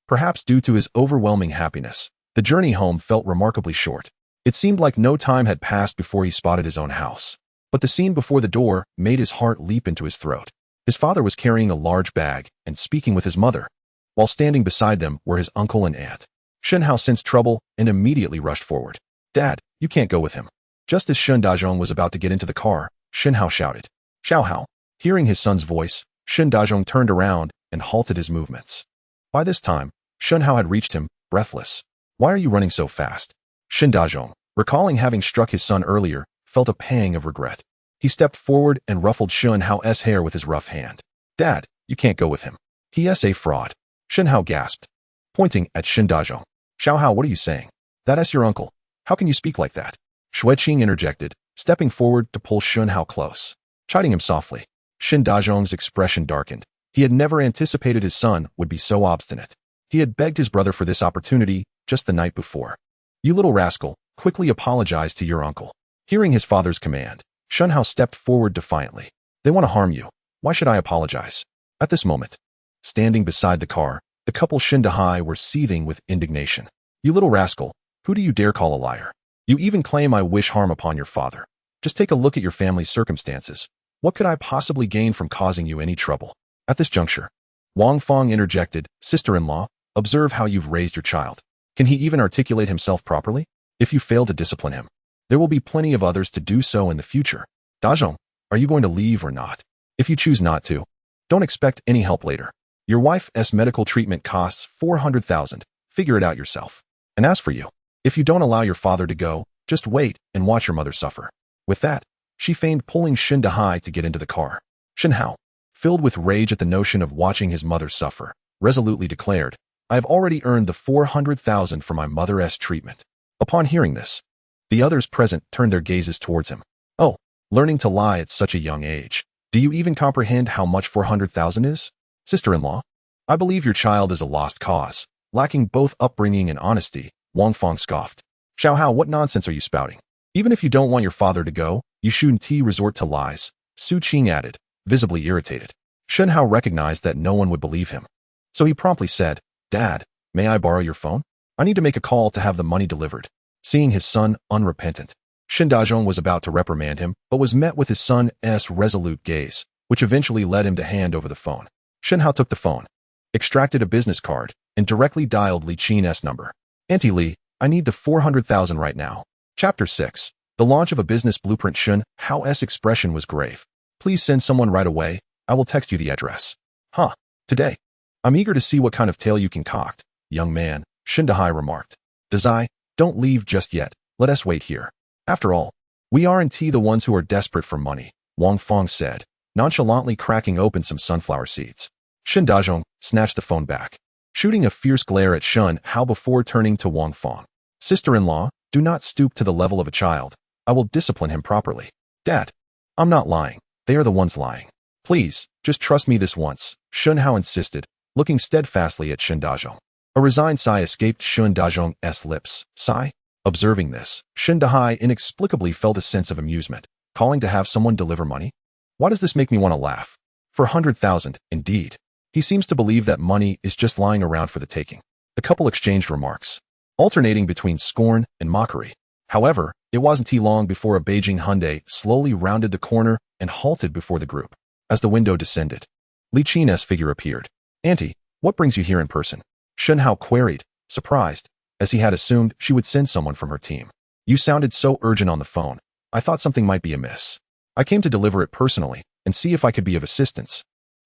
Perhaps due to his overwhelming happiness, the journey home felt remarkably short. It seemed like no time had passed before he spotted his own house. But the scene before the door made his heart leap into his throat. His father was carrying a large bag and speaking with his mother, while standing beside them were his uncle and aunt. Shen Hao sensed trouble and immediately rushed forward. "Dad, you can't go with him." Just as Shen Dazhong was about to get into the car, Shen Hao shouted, "Xiao Hao." Hearing his son's voice, Shen Dazhong turned around and halted his movements. By this time, Shen Hao had reached him, breathless. "Why are you running so fast?" Shen Dazhong, recalling having struck his son earlier, felt a pang of regret. He stepped forward and ruffled Shen Hao's hair with his rough hand. "Dad, you can't go with him. He's a fraud." Shen Hao gasped, pointing at Shen Dazhong. "Xiao Hao, what are you saying? That's your uncle. How can you speak like that?" Shui Qing interjected, stepping forward to pull Shen Hao close, chiding him softly. Shen Dazhong's expression darkened. He had never anticipated his son would be so obstinate. He had begged his brother for this opportunity just the night before. "You little rascal, quickly apologize to your uncle." Hearing his father's command, Shen Hao stepped forward defiantly. "They want to harm you. Why should I apologize?" At this moment, standing beside the car, the couple Shen Dahai were seething with indignation. "You little rascal, who do you dare call a liar? You even claim I wish harm upon your father. Just take a look at your family's circumstances. What could I possibly gain from causing you any trouble?" At this juncture, Wang Fong interjected, "Sister-in-law, observe how you've raised your child. Can he even articulate himself properly? If you fail to discipline him, there will be plenty of others to do so in the future. Dazhong, are you going to leave or not? If you choose not to, don't expect any help later. Your wife's medical treatment costs 400,000. Figure it out yourself. And as for you, if you don't allow your father to go, just wait and watch your mother suffer." With that, she feigned pulling Shen Dahai to get into the car. Shen Hao, filled with rage at the notion of watching his mother suffer, resolutely declared, "I have already earned the 400,000 for my mother's treatment." Upon hearing this, the others present turned their gazes towards him. "Oh, learning to lie at such a young age. Do you even comprehend how much 400,000 is? Sister-in-law, I believe your child is a lost cause, lacking both upbringing and honesty," Wang Fong scoffed. "Xiao Hao, what nonsense are you spouting? Even if you don't want your father to go, you shouldn't resort to lies," Su Qing added, visibly irritated. Shen Hao recognized that no one would believe him. So he promptly said, "Dad, may I borrow your phone? I need to make a call to have the money delivered." Seeing his son unrepentant, Shen Dazhong was about to reprimand him, but was met with his son's resolute gaze, which eventually led him to hand over the phone. Shen Hao took the phone, extracted a business card, and directly dialed Li Qin's number. "Auntie Li, I need the 400,000 right now." Chapter 6. The launch of a business blueprint. Shen Hao's expression was grave. "Please send someone right away. I will text you the address." "Huh, today. I'm eager to see what kind of tale you concoct, young man," Shen Dahai remarked. "Dazai, don't leave just yet. Let us wait here. After all, we aren't the ones who are desperate for money," Wang Fong said, nonchalantly cracking open some sunflower seeds. Shen Dazhong snatched the phone back, shooting a fierce glare at Shen Hao before turning to Wang Fong. "Sister-in-law, do not stoop to the level of a child. I will discipline him properly." "Dad, I'm not lying. They are the ones lying. Please, just trust me this once," Shen Hao insisted, looking steadfastly at Shen Dazhong. A resigned sigh escaped Shen Dazhong's lips. Sigh? Observing this, Shen Dahai inexplicably felt a sense of amusement. Calling to have someone deliver money? Why does this make me want to laugh? 400,000, indeed. He seems to believe that money is just lying around for the taking. The couple exchanged remarks, alternating between scorn and mockery. However, It wasn't too long before a Beijing Hyundai slowly rounded the corner and halted before the group. As the window descended, Li Qin's figure appeared. "Auntie, what brings you here in person?" Shen Hao queried, surprised, as he had assumed she would send someone from her team. "You sounded so urgent on the phone. I thought something might be amiss. I came to deliver it personally and see if I could be of assistance."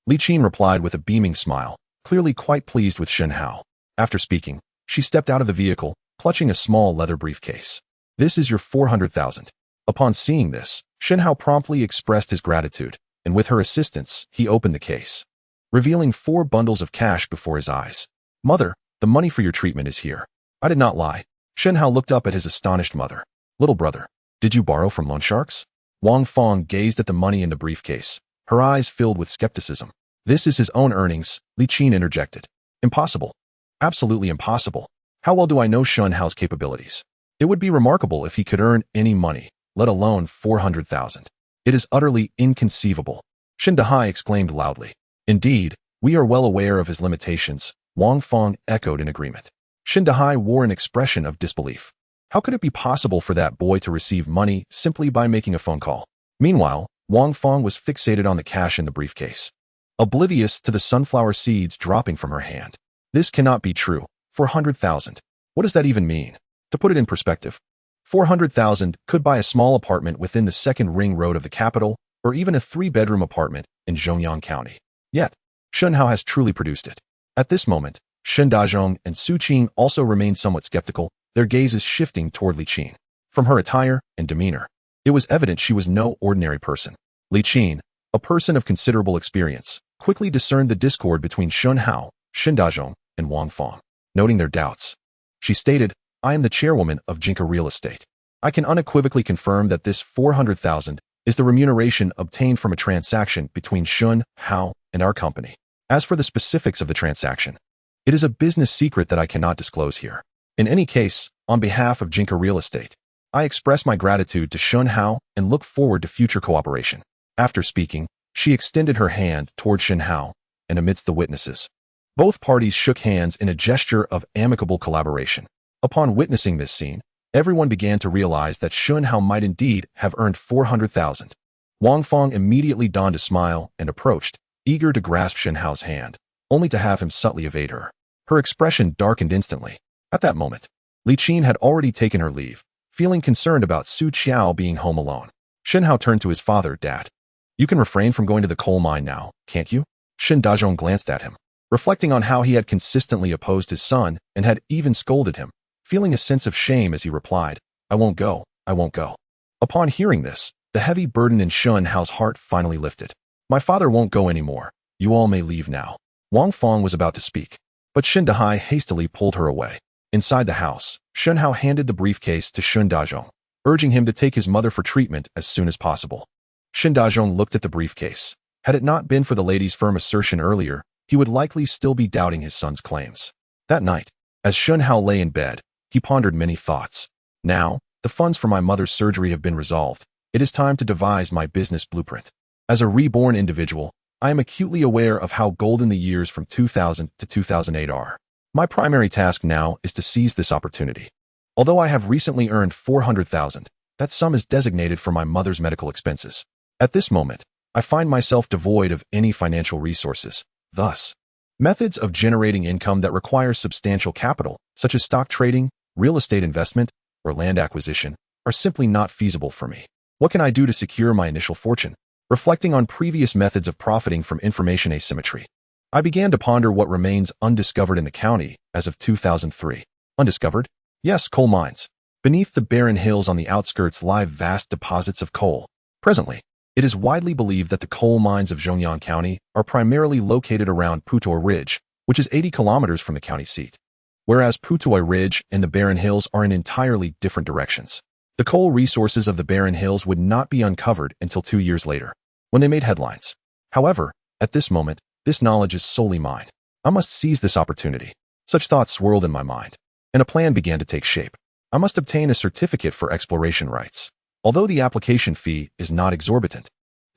Li Qin replied with a beaming smile, clearly quite pleased with Shen Hao. After speaking, she stepped out of the vehicle, clutching a small leather briefcase. "This is your 400,000. Upon seeing this, Shen Hao promptly expressed his gratitude, and with her assistance, he opened the case, revealing 4 bundles of cash before his eyes. "Mother, the money for your treatment is here." "I did not lie." Shen Hao looked up at his astonished mother. "Little brother, did you borrow from loan sharks?" Wang Feng gazed at the money in the briefcase, her eyes filled with skepticism. "This is his own earnings," Li Qin interjected. "Impossible. Absolutely impossible. How well do I know Shen Hao's capabilities? It would be remarkable if he could earn any money, let alone 400,000. It is utterly inconceivable." Shen Dahai exclaimed loudly. "Indeed, we are well aware of his limitations," Wang Feng echoed in agreement. Shen Dahai wore an expression of disbelief. How could it be possible for that boy to receive money simply by making a phone call? Meanwhile, Wang Feng was fixated on the cash in the briefcase, oblivious to the sunflower seeds dropping from her hand. "This cannot be true. 400,000. What does that even mean?" To put it in perspective, 400,000 could buy a small apartment within the second ring road of the capital, or even a 3-bedroom apartment in Zhongyang County. Yet, Shen Hao has truly produced it. At this moment, Shen Dazhong and Su Qing also remained somewhat skeptical, their gazes shifting toward Li Qin. From her attire and demeanor, it was evident she was no ordinary person. Li Qin, a person of considerable experience, quickly discerned the discord between Shen Hao, Shen Dazhong, and Wang Feng. Noting their doubts, she stated, "I am the chairwoman of Jinka Real Estate. I can unequivocally confirm that this 400,000 is the remuneration obtained from a transaction between Shen Hao and our company. As for the specifics of the transaction, it is a business secret that I cannot disclose here. In any case, on behalf of Jinka Real Estate, I express my gratitude to Shen Hao and look forward to future cooperation." After speaking, she extended her hand toward Shen Hao, and amidst the witnesses, both parties shook hands in a gesture of amicable collaboration. Upon witnessing this scene, everyone began to realize that Shen Hao might indeed have earned 400,000. Wang Feng immediately donned a smile and approached, eager to grasp Shen Hao's hand, only to have him subtly evade her. Her expression darkened instantly. At that moment, Li Qin had already taken her leave, feeling concerned about Su Qiao being home alone. Shen Hao turned to his father. "Dad, you can refrain from going to the coal mine now, can't you?" Shen Dazhong glanced at him, reflecting on how he had consistently opposed his son and had even scolded him, feeling a sense of shame as he replied, "I won't go, I won't go." Upon hearing this, the heavy burden in Shen Hao's heart finally lifted. "My father won't go anymore. You all may leave now." Wang Feng was about to speak, but Shen Dahai hastily pulled her away. Inside the house, Shen Hao handed the briefcase to Shen Dazhong, urging him to take his mother for treatment as soon as possible. Shen Dazhong looked at the briefcase. Had it not been for the lady's firm assertion earlier, he would likely still be doubting his son's claims. That night, as Shen Hao lay in bed, he pondered many thoughts. "Now, the funds for my mother's surgery have been resolved. It is time to devise my business blueprint. As a reborn individual, I am acutely aware of how golden the years from 2000 to 2008 are. My primary task now is to seize this opportunity. Although I have recently earned 400,000, that sum is designated for my mother's medical expenses. At this moment, I find myself devoid of any financial resources. Thus, methods of generating income that require substantial capital, such as stock trading, real estate investment, or land acquisition, are simply not feasible for me. What can I do to secure my initial fortune?" Reflecting on previous methods of profiting from information asymmetry, I began to ponder what remains undiscovered in the county as of 2003. Undiscovered? Yes, coal mines. Beneath the barren hills on the outskirts lie vast deposits of coal. Presently, it is widely believed that the coal mines of Zhongyang County are primarily located around Putoy Ridge, which is 80 kilometers from the county seat, whereas Putoy Ridge and the barren hills are in entirely different directions. The coal resources of the barren hills would not be uncovered until 2 years later, when they made headlines. However, at this moment, this knowledge is solely mine. I must seize this opportunity. Such thoughts swirled in my mind, and a plan began to take shape. I must obtain a certificate for exploration rights. Although the application fee is not exorbitant,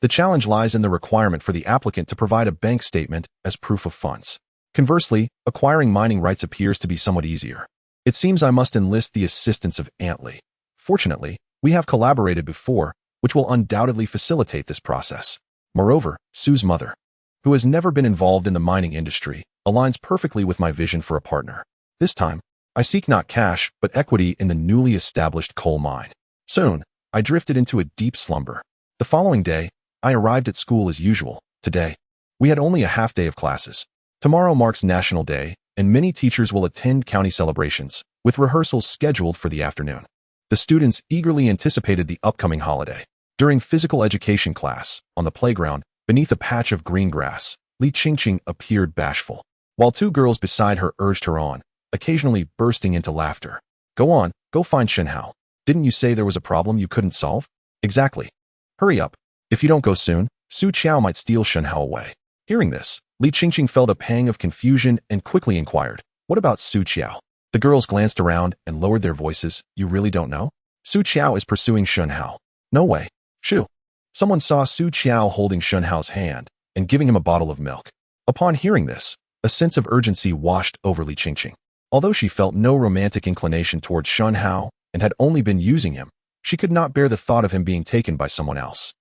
the challenge lies in the requirement for the applicant to provide a bank statement as proof of funds. Conversely, acquiring mining rights appears to be somewhat easier. It seems I must enlist the assistance of Aunt Lee. Fortunately, We have collaborated before, which will undoubtedly facilitate this process. Moreover, Sue's mother, who has never been involved in the mining industry, aligns perfectly with my vision for a partner. This time, I seek not cash, but equity in the newly established coal mine. Soon, I drifted into a deep slumber. The following day, I arrived at school as usual. Today, we had only a half day of classes. Tomorrow marks National Day, and many teachers will attend county celebrations, with rehearsals scheduled for the afternoon. The students eagerly anticipated the upcoming holiday. During physical education class, on the playground, beneath a patch of green grass, Li Qingqing appeared bashful, while two girls beside her urged her on, occasionally bursting into laughter. Go on, go find Shen Hao. Didn't you say there was a problem you couldn't solve? Exactly. Hurry up. If you don't go soon, Su Qiao might steal Shen Hao away. Hearing this, Li Qingqing felt a pang of confusion and quickly inquired, what about Su Qiao? The girls glanced around and lowered their voices. You really don't know? Su Qiao is pursuing Shen Hao. No way. Shoo. Someone saw Su Qiao holding Shen Hao's hand and giving him a bottle of milk. Upon hearing this, a sense of urgency washed over Li Qingqing. Although she felt no romantic inclination towards Shen Hao and had only been using him, she could not bear the thought of him being taken by someone else.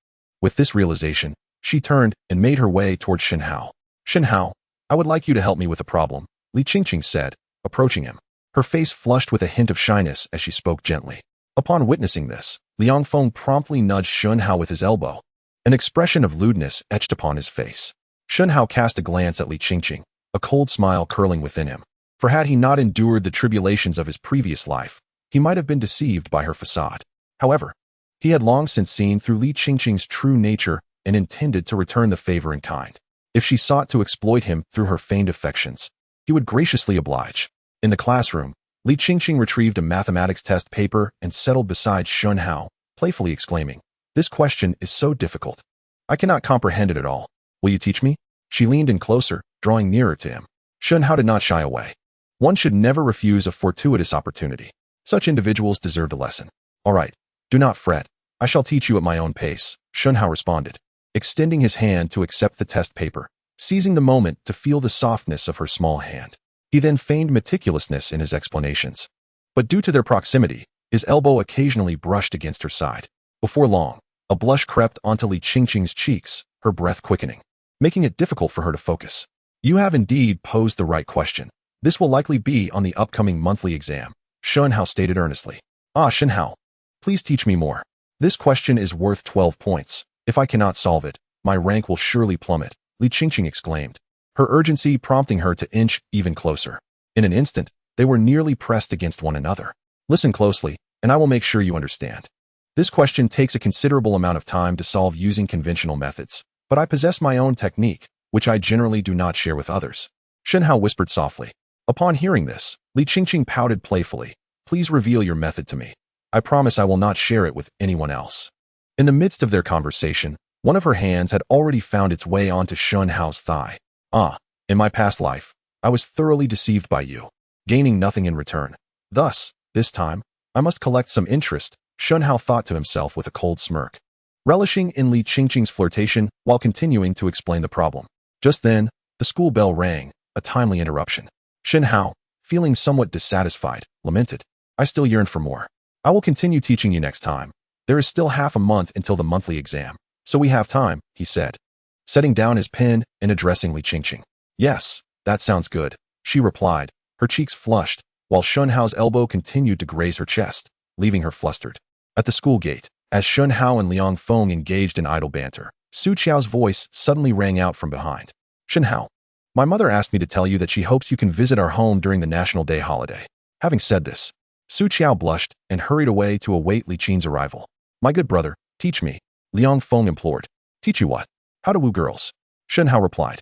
With this realization, she turned and made her way towards Shen Hao. Shen Hao, I would like you to help me with a problem, Li Qingqing said, approaching him. Her face flushed with a hint of shyness as she spoke gently. Upon witnessing this, Liang Feng promptly nudged Shen Hao with his elbow. An expression of lewdness etched upon his face. Shen Hao cast a glance at Li Qingqing, a cold smile curling within him. For had he not endured the tribulations of his previous life, he might have been deceived by her facade. However, he had long since seen through Li Qingqing's true nature and intended to return the favor in kind. If she sought to exploit him through her feigned affections, he would graciously oblige. In the classroom, Li Qingqing retrieved a mathematics test paper and settled beside Shen Hao, playfully exclaiming, this question is so difficult. I cannot comprehend it at all. Will you teach me? She leaned in closer, drawing nearer to him. Shen Hao did not shy away. One should never refuse a fortuitous opportunity. Such individuals deserved a lesson. All right, do not fret. I shall teach you at my own pace, Shen Hao responded, extending his hand to accept the test paper, seizing the moment to feel the softness of her small hand. He then feigned meticulousness in his explanations. But due to their proximity, his elbow occasionally brushed against her side. Before long, a blush crept onto Li Qingqing's cheeks, her breath quickening, making it difficult for her to focus. You have indeed posed the right question. This will likely be on the upcoming monthly exam, Shen Hao stated earnestly. Ah, Shen Hao, please teach me more. This question is worth 12 points. If I cannot solve it, my rank will surely plummet, Li Qingqing exclaimed, her urgency prompting her to inch even closer. In an instant, they were nearly pressed against one another. Listen closely, and I will make sure you understand. This question takes a considerable amount of time to solve using conventional methods, but I possess my own technique, which I generally do not share with others. Shen Hao whispered softly. Upon hearing this, Li Qingqing pouted playfully. Please reveal your method to me. I promise I will not share it with anyone else. In the midst of their conversation, one of her hands had already found its way onto Shen Hao's thigh. Ah, in my past life, I was thoroughly deceived by you, gaining nothing in return. Thus, this time, I must collect some interest, Shen Hao thought to himself with a cold smirk, relishing in Li Qingqing's flirtation while continuing to explain the problem. Just then, the school bell rang, a timely interruption. Shen Hao, feeling somewhat dissatisfied, lamented, I still yearn for more. I will continue teaching you next time. There is still half a month until the monthly exam, so we have time, he said, setting down his pen and addressing Li Qingqing. Yes, that sounds good, she replied, her cheeks flushed, while Shen Hao's elbow continued to graze her chest, leaving her flustered. At the school gate, as Shen Hao and Liang Feng engaged in idle banter, Su Qiao's voice suddenly rang out from behind. Shen Hao, my mother asked me to tell you that she hopes you can visit our home during the National Day holiday. Having said this, Su Qiao blushed and hurried away to await Li Qing's arrival. My good brother, teach me, Liang Feng implored. Teach you what? How to woo girls? Shen Hao replied.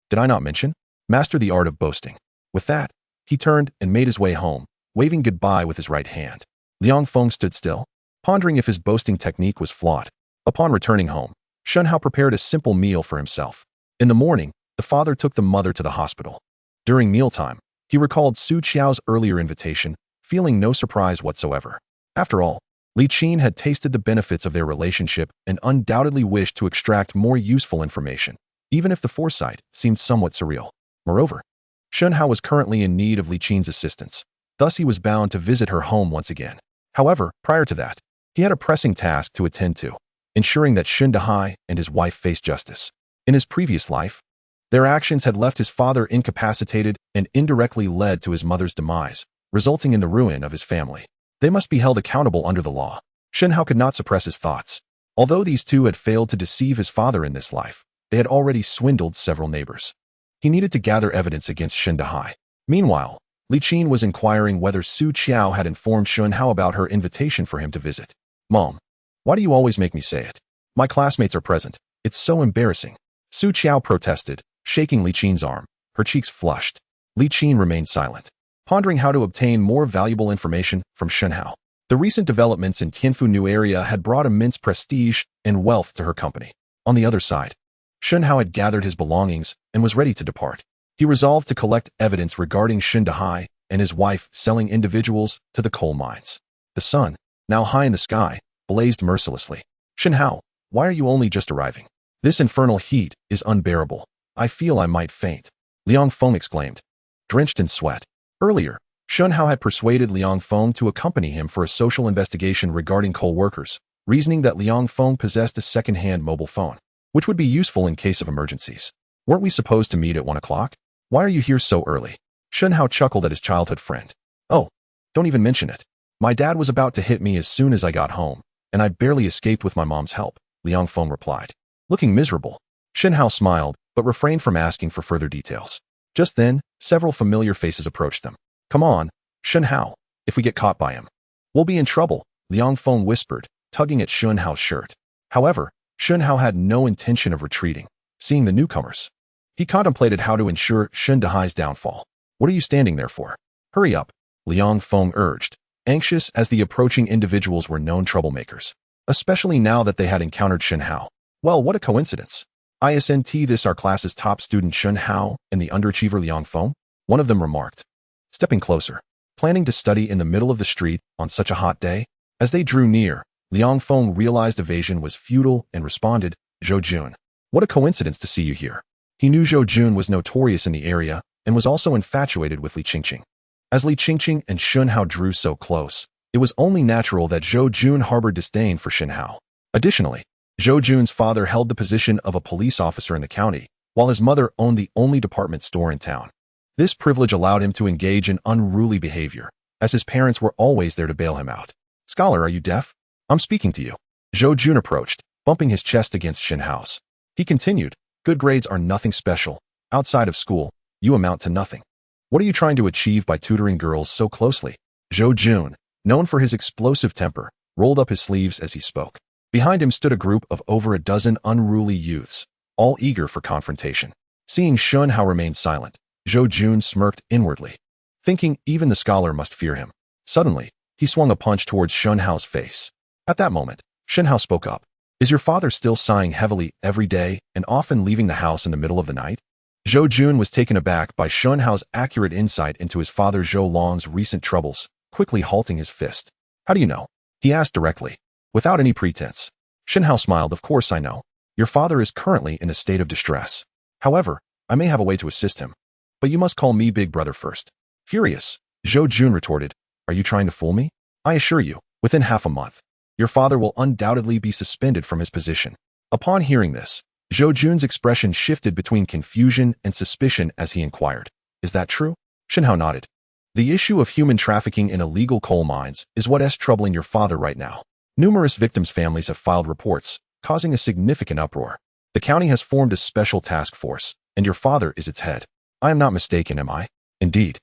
Did I not mention? Master the art of boasting. With that, he turned and made his way home, waving goodbye with his right hand. Liang Feng stood still, pondering if his boasting technique was flawed. Upon returning home, Shen Hao prepared a simple meal for himself. In the morning, the father took the mother to the hospital. During mealtime, he recalled Su Qiao's earlier invitation, feeling no surprise whatsoever. After all, Li Qing had tasted the benefits of their relationship and undoubtedly wished to extract more useful information, even if the foresight seemed somewhat surreal. Moreover, Shen Hao was currently in need of Li Qing's assistance, thus he was bound to visit her home once again. However, prior to that, He had a pressing task to attend to, ensuring that Shen Hao and his wife faced justice. In his previous life, their actions had left his father incapacitated and indirectly led to his mother's demise, resulting in the ruin of his family. They must be held accountable under the law. Shen Hao could not suppress his thoughts. Although these two had failed to deceive his father in this life, they had already swindled several neighbors. He needed to gather evidence against Shen Hao. Meanwhile, Li Qin was inquiring whether Su Qiao had informed Shen Hao about her invitation for him to visit. Mom, why do you always make me say it? My classmates are present. It's so embarrassing. Su Qiao protested, shaking Li Qin's arm. Her cheeks flushed. Li Qin remained silent, pondering how to obtain more valuable information from Shen Hao. The recent developments in Tianfu New area had brought immense prestige and wealth to her company. On the other side, Shen Hao had gathered his belongings and was ready to depart. He resolved to collect evidence regarding Shen Hao and his wife selling individuals to the coal mines. The sun, now high in the sky, blazed mercilessly. Shen Hao, why are you only just arriving? This infernal heat is unbearable. I feel I might faint. Liang Feng exclaimed, drenched in sweat. Earlier, Shen Hao had persuaded Liang Feng to accompany him for a social investigation regarding coal workers, reasoning that Liang Feng possessed a second-hand mobile phone, which would be useful in case of emergencies. Weren't we supposed to meet at 1 o'clock? Why are you here so early? Shen Hao chuckled at his childhood friend. Oh, don't even mention it. My dad was about to hit me as soon as I got home, and I barely escaped with my mom's help, Liang Feng replied. Looking miserable, Shen Hao smiled, but refrained from asking for further details. Just then, several familiar faces approached them. Come on, Shen Hao, if we get caught by him, we'll be in trouble, Liang Feng whispered, tugging at Shen Hao's shirt. However, Shen Hao had no intention of retreating. Seeing the newcomers, he contemplated how to ensure Shen Hao's downfall. What are you standing there for? Hurry up, Liang Feng urged, anxious as the approaching individuals were known troublemakers, especially now that they had encountered Shen Hao. Well, what a coincidence. Isn't this our class's top student Shen Hao and the underachiever Liang Feng? One of them remarked, stepping closer. Planning to study in the middle of the street on such a hot day? As they drew near, Liang Feng realized evasion was futile and responded, Zhou Jun. What a coincidence to see you here. He knew Zhou Jun was notorious in the area and was also infatuated with Li Qingqing. As Li Qingqing and Shen Hao drew so close, it was only natural that Zhou Jun harbored disdain for Shen Hao. Additionally, Zhou Jun's father held the position of a police officer in the county, while his mother owned the only department store in town. This privilege allowed him to engage in unruly behavior, as his parents were always there to bail him out. Scholar, are you deaf? I'm speaking to you. Zhou Jun approached, bumping his chest against Shen Hao's. He continued, good grades are nothing special. Outside of school, you amount to nothing. What are you trying to achieve by tutoring girls so closely? Zhou Jun, known for his explosive temper, rolled up his sleeves as he spoke. Behind him stood a group of over a dozen unruly youths, all eager for confrontation. Seeing Shen Hao remain silent, Zhou Jun smirked inwardly, thinking even the scholar must fear him. Suddenly, he swung a punch towards Shen Hao's face. At that moment, Shen Hao spoke up. Is your father still sighing heavily every day and often leaving the house in the middle of the night? Zhou Jun was taken aback by Shen Hao's accurate insight into his father Zhou Long's recent troubles, quickly halting his fist. How do you know? He asked directly, without any pretense. Shen Hao smiled. Of course I know. Your father is currently in a state of distress. However, I may have a way to assist him. But you must call me Big Brother first. Furious, Zhou Jun retorted, are you trying to fool me? I assure you, within half a month, your father will undoubtedly be suspended from his position. Upon hearing this, Zhou Jun's expression shifted between confusion and suspicion as he inquired, is that true? Shen Hao nodded. The issue of human trafficking in illegal coal mines is what is troubling your father right now. Numerous victims' families have filed reports, causing a significant uproar. The county has formed a special task force, and your father is its head. I am not mistaken, am I? Indeed.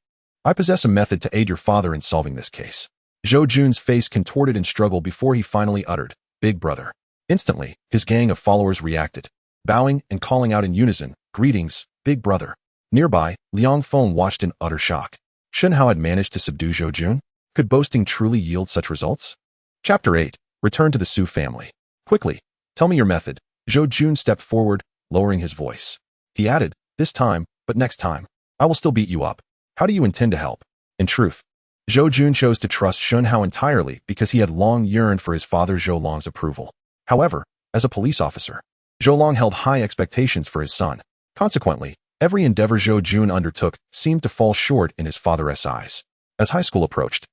I possess a method to aid your father in solving this case. Zhou Jun's face contorted in struggle before he finally uttered, Big Brother. Instantly, his gang of followers reacted, bowing and calling out in unison, greetings, Big Brother. Nearby, Liang Feng watched in utter shock. Shen Hao had managed to subdue Zhou Jun? Could boasting truly yield such results? Chapter 8. Return to the Su family. Quickly, tell me your method. Zhou Jun stepped forward, lowering his voice. He added, this time, but next time, I will still beat you up. How do you intend to help? In truth, Zhou Jun chose to trust Shen Hao entirely because he had long yearned for his father Zhou Long's approval. However, as a police officer, Zhou Long held high expectations for his son. Consequently, every endeavor Zhou Jun undertook seemed to fall short in his father's eyes. As high school approached,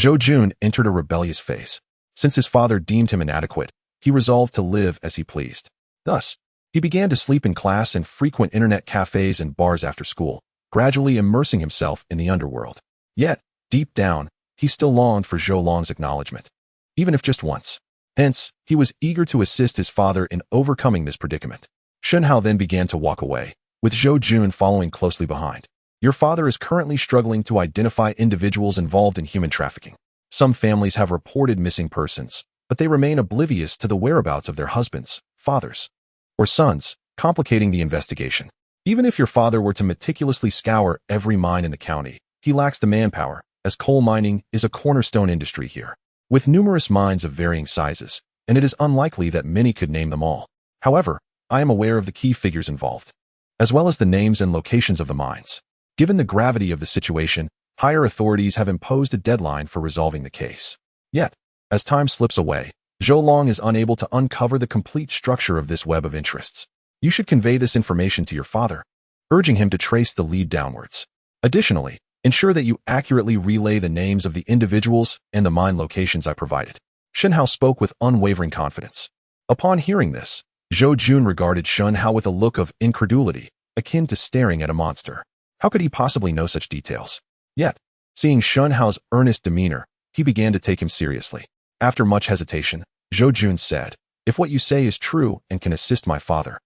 Zhou Jun entered a rebellious phase. Since his father deemed him inadequate, he resolved to live as he pleased. Thus, he began to sleep in class and frequent internet cafes and bars after school, gradually immersing himself in the underworld. Yet, deep down, he still longed for Zhou Long's acknowledgement, even if just once. Hence, he was eager to assist his father in overcoming this predicament. Shen Hao then began to walk away, with Zhou Jun following closely behind. Your father is currently struggling to identify individuals involved in human trafficking. Some families have reported missing persons, but they remain oblivious to the whereabouts of their husbands, fathers, or sons, complicating the investigation. Even if your father were to meticulously scour every mine in the county, he lacks the manpower, as coal mining is a cornerstone industry here, with numerous mines of varying sizes, and it is unlikely that many could name them all. However, I am aware of the key figures involved, as well as the names and locations of the mines. Given the gravity of the situation, higher authorities have imposed a deadline for resolving the case. Yet, as time slips away, Zhou Long is unable to uncover the complete structure of this web of interests. You should convey this information to your father, urging him to trace the lead downwards. Additionally, ensure that you accurately relay the names of the individuals and the mine locations I provided. Shen Hao spoke with unwavering confidence. Upon hearing this, Zhou Jun regarded Shen Hao with a look of incredulity, akin to staring at a monster. How could he possibly know such details? Yet, seeing Shen Hao's earnest demeanor, he began to take him seriously. After much hesitation, Zhou Jun said, "If what you say is true and can assist my father,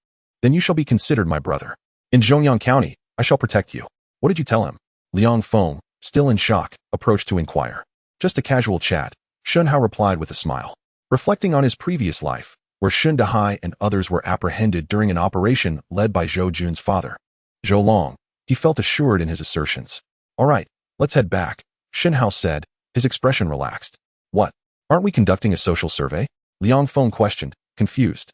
then you shall be considered my brother. In Zhongyang County, I shall protect you." What did you tell him? Liang Feng, still in shock, approached to inquire. Just a casual chat, Shen Hao replied with a smile. Reflecting on his previous life, where Shen Dahai and others were apprehended during an operation led by Zhou Jun's father, Zhou Long, he felt assured in his assertions. "All right, let's head back," Shen Hao said, his expression relaxed. "What? Aren't we conducting a social survey?" Liang Feng questioned, confused.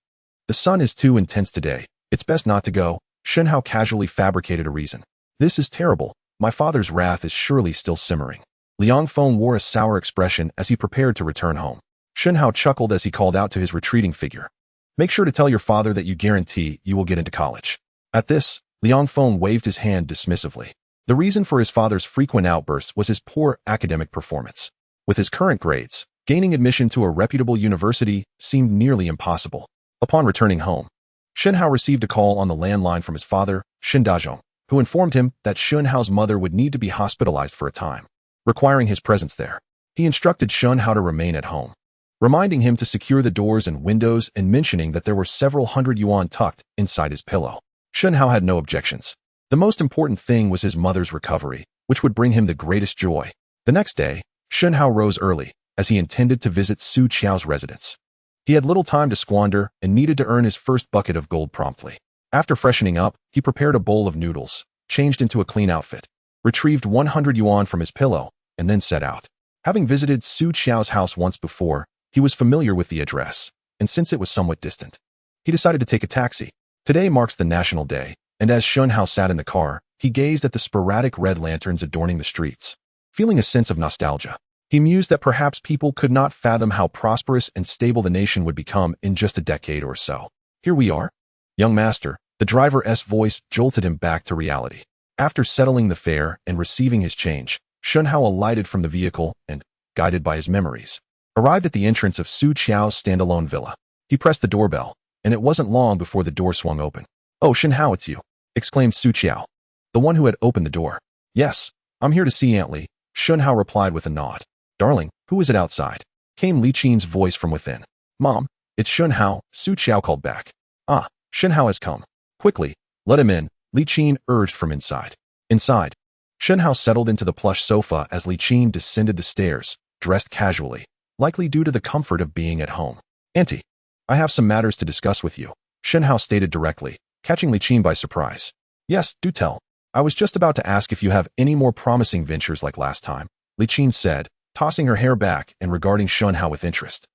"The sun is too intense today. It's best not to go," Shen Hao casually fabricated a reason. "This is terrible. My father's wrath is surely still simmering." Liang Feng wore a sour expression as he prepared to return home. Shen Hao chuckled as he called out to his retreating figure. "Make sure to tell your father that you guarantee you will get into college." At this, Liang Feng waved his hand dismissively. The reason for his father's frequent outbursts was his poor academic performance. With his current grades, gaining admission to a reputable university seemed nearly impossible. Upon returning home, Shen Hao received a call on the landline from his father, Shen Dazhong, who informed him that Shen Hao's mother would need to be hospitalized for a time, requiring his presence there. He instructed Shen Hao to remain at home, reminding him to secure the doors and windows and mentioning that there were several hundred yuan tucked inside his pillow. Shen Hao had no objections. The most important thing was his mother's recovery, which would bring him the greatest joy. The next day, Shen Hao rose early, as he intended to visit Su Qiao's residence. He had little time to squander and needed to earn his first bucket of gold promptly. After freshening up, he prepared a bowl of noodles, changed into a clean outfit, retrieved 100 yuan from his pillow, and then set out. Having visited Su Qiao's house once before, he was familiar with the address, and since it was somewhat distant, he decided to take a taxi. Today marks the National Day, and as Shen Hao sat in the car, he gazed at the sporadic red lanterns adorning the streets. Feeling a sense of nostalgia, he mused that perhaps people could not fathom how prosperous and stable the nation would become in just a decade or so. "Here we are." "Young master," the driver's voice jolted him back to reality. After settling the fare and receiving his change, Shen Hao alighted from the vehicle and, guided by his memories, arrived at the entrance of Su Qiao's standalone villa. He pressed the doorbell, and it wasn't long before the door swung open. "Oh, Shen Hao, it's you," exclaimed Su Qiao, the one who had opened the door. "Yes, I'm here to see Aunt Li," Shen Hao replied with a nod. "Darling, who is it outside?" came Li Qin's voice from within. "Mom, it's Shen Hao," Su Qiao called back. "Ah, Shen Hao has come. Quickly, let him in," Li Qin urged from inside. Inside, Shen Hao settled into the plush sofa as Li Qin descended the stairs, dressed casually, likely due to the comfort of being at home. "Auntie, I have some matters to discuss with you," Shen Hao stated directly, catching Li Qin by surprise. "Yes, do tell. I was just about to ask if you have any more promising ventures like last time," Li Qin said, tossing her hair back and regarding Shen Hao with interest.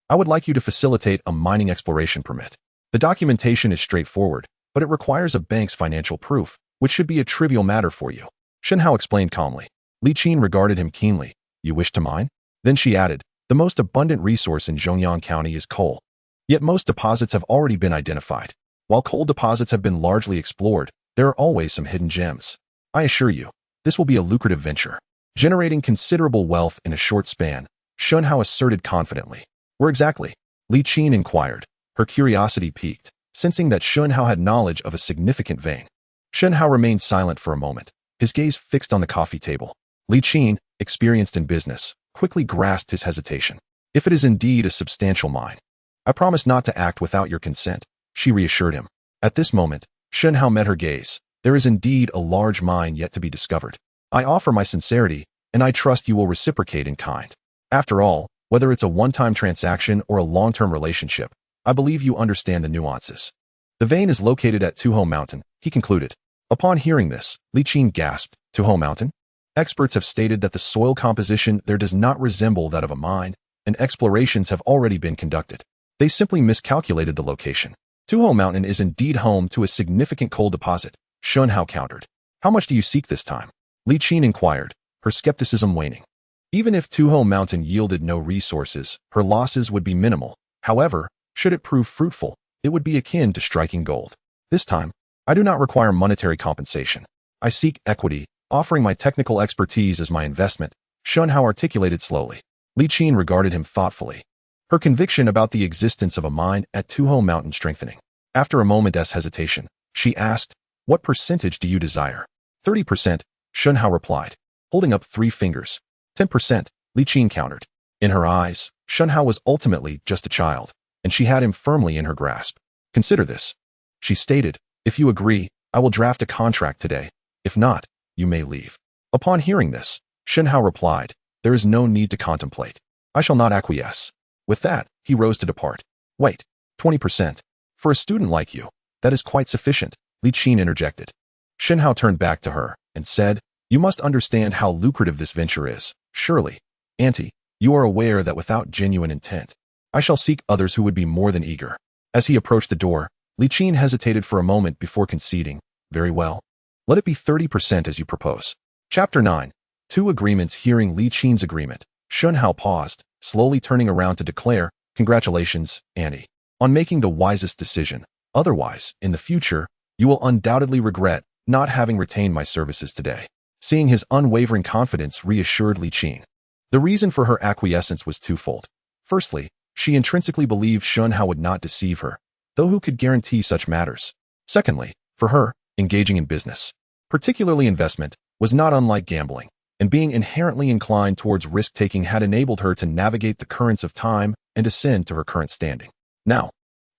"I would like you to facilitate a mining exploration permit. The documentation is straightforward, but it requires a bank's financial proof, which should be a trivial matter for you," Shen Hao explained calmly. Li Qin regarded him keenly. "You wish to mine?" Then she added, "The most abundant resource in Zhongyang County is coal. Yet most deposits have already been identified. While coal deposits have been largely explored, there are always some hidden gems. I assure you, this will be a lucrative venture, generating considerable wealth in a short span," Shen Hao asserted confidently. Where exactly? Li Qin inquired, her curiosity piqued, sensing that Shen Hao had knowledge of a significant vein. Shen Hao remained silent for a moment, his gaze fixed on the coffee table. Li Qin, experienced in business, quickly grasped his hesitation. If it is indeed a substantial mine, I promise not to act without your consent, she reassured him. At this moment, Shen Hao met her gaze. There is indeed a large mine yet to be discovered. I offer my sincerity, and I trust you will reciprocate in kind. After all, whether it's a one-time transaction or a long-term relationship, I believe you understand the nuances. The vein is located at Tuho Mountain, he concluded. Upon hearing this, Li Qin gasped. Tuho Mountain? Experts have stated that the soil composition there does not resemble that of a mine, and explorations have already been conducted. They simply miscalculated the location. Tuho Mountain is indeed home to a significant coal deposit, Shen Hao countered. How much do you seek this time? Li Qin inquired, her skepticism waning. Even if Tuho Mountain yielded no resources, her losses would be minimal. However, should it prove fruitful, it would be akin to striking gold. This time, I do not require monetary compensation. I seek equity, offering my technical expertise as my investment, Shen Hao articulated slowly. Li Qin regarded him thoughtfully, her conviction about the existence of a mine at Tuho Mountain strengthening. After a moment's hesitation, she asked, what percentage do you desire? 30%, Shen Hao replied, holding up 3 fingers. 10%, Li Qin countered. In her eyes, Shen Hao was ultimately just a child, and she had him firmly in her grasp. Consider this, she stated. If you agree, I will draft a contract today. If not, you may leave. Upon hearing this, Shen Hao replied, there is no need to contemplate. I shall not acquiesce. With that, he rose to depart. Wait, 20%. For a student like you, that is quite sufficient, Li Qin interjected. Shen Hao turned back to her and said, you must understand how lucrative this venture is. Surely, Auntie, you are aware that without genuine intent, I shall seek others who would be more than eager. As he approached the door, Li Qin hesitated for a moment before conceding. Very well. Let it be 30% as you propose. Chapter 9. 2 agreements. Hearing Li Qin's agreement, Shen Hao paused, slowly turning around to declare, congratulations, Auntie, on making the wisest decision. Otherwise, in the future, you will undoubtedly regret not having retained my services today. Seeing his unwavering confidence reassured Li Qin. The reason for her acquiescence was twofold. Firstly, she intrinsically believed Shen Hao would not deceive her, though who could guarantee such matters? Secondly, for her, engaging in business, particularly investment, was not unlike gambling, and being inherently inclined towards risk-taking had enabled her to navigate the currents of time and ascend to her current standing. Now,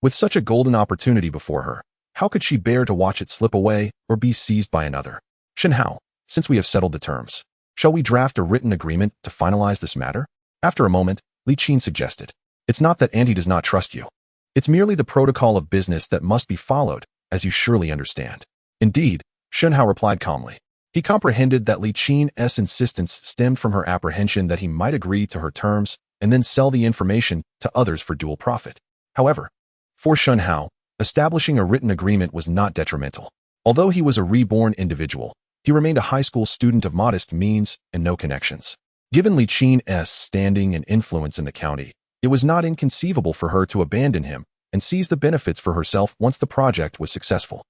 with such a golden opportunity before her, how could she bear to watch it slip away or be seized by another? Shen Hao, since we have settled the terms, shall we draft a written agreement to finalize this matter? After a moment, Li Qin suggested. It's not that Auntie does not trust you. It's merely the protocol of business that must be followed, as you surely understand. Indeed, Shen Hao replied calmly. He comprehended that Li Qin's insistence stemmed from her apprehension that he might agree to her terms and then sell the information to others for dual profit. However, for Shen Hao, establishing a written agreement was not detrimental. Although he was a reborn individual, he remained a high school student of modest means and no connections. Given Li Qin's standing and influence in the county, it was not inconceivable for her to abandon him and seize the benefits for herself once the project was successful.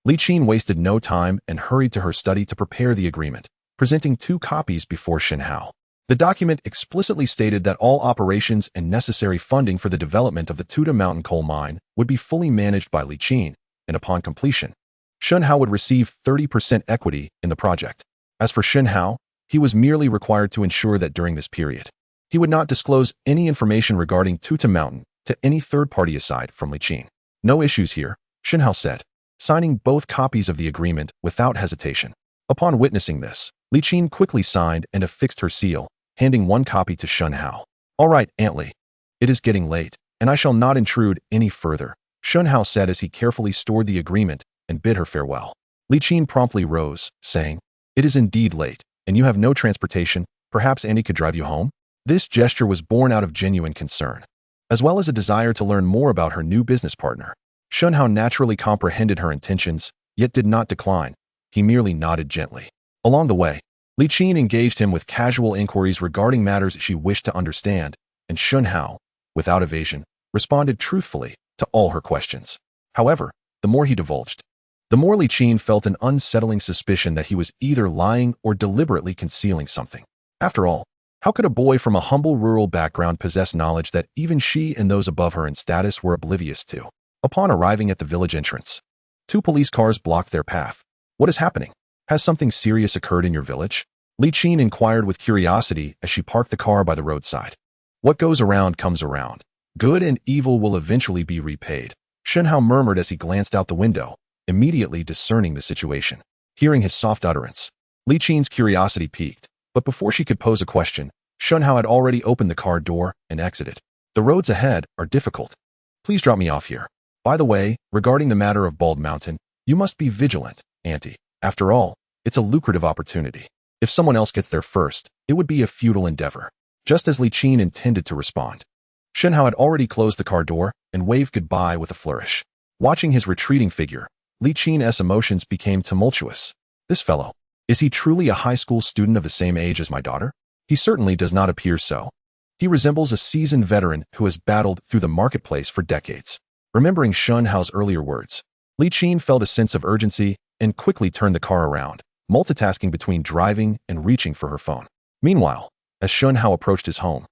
Li Qin wasted no time and hurried to her study to prepare the agreement, presenting 2 copies before Shen Hao. The document explicitly stated that all operations and necessary funding for the development of the Tuta Mountain coal mine would be fully managed by Li Qin, and upon completion, Shen Hao would receive 30% equity in the project. As for Shen Hao, he was merely required to ensure that during this period, he would not disclose any information regarding Tuta Mountain to any third party aside from Li Qin. No issues here, Shen Hao said, signing both copies of the agreement without hesitation. Upon witnessing this, Li Qin quickly signed and affixed her seal, handing 1 copy to Shen Hao. All right, Aunt Li. It is getting late, and I shall not intrude any further, Shen Hao said as he carefully stored the agreement and bid her farewell. Li Qin promptly rose, saying, it is indeed late, and you have no transportation. Perhaps Auntie could drive you home? This gesture was born out of genuine concern, as well as a desire to learn more about her new business partner. Shen Hao naturally comprehended her intentions, yet did not decline. He merely nodded gently. Along the way, Li Qin engaged him with casual inquiries regarding matters she wished to understand, and Shen Hao, without evasion, responded truthfully to all her questions. However, the more he divulged, the more Li Qin felt an unsettling suspicion that he was either lying or deliberately concealing something. After all, How could a boy from a humble rural background possess knowledge that even she and those above her in status were oblivious to? Upon arriving at the village entrance, 2 police cars blocked their path. What is happening? Has something serious occurred in your village? Li Qin inquired with curiosity as she parked the car by the roadside. What goes around comes around. Good and evil will eventually be repaid, Shen Hao murmured as he glanced out the window, immediately discerning the situation. Hearing his soft utterance, Li Qin's curiosity piqued, but before she could pose a question, Shen Hao had already opened the car door and exited. The roads ahead are difficult. Please drop me off here. By the way, regarding the matter of Bald Mountain, you must be vigilant, Auntie. After all, it's a lucrative opportunity. If someone else gets there first, it would be a futile endeavor. Just as Li Qin intended to respond, Shen Hao had already closed the car door and waved goodbye with a flourish. Watching his retreating figure, Li Qin's emotions became tumultuous. This fellow, is he truly a high school student of the same age as my daughter? He certainly does not appear so. He resembles a seasoned veteran who has battled through the marketplace for decades. Remembering Shen Hao's earlier words, Li Qin felt a sense of urgency and quickly turned the car around, multitasking between driving and reaching for her phone. Meanwhile, as Shen Hao approached his home,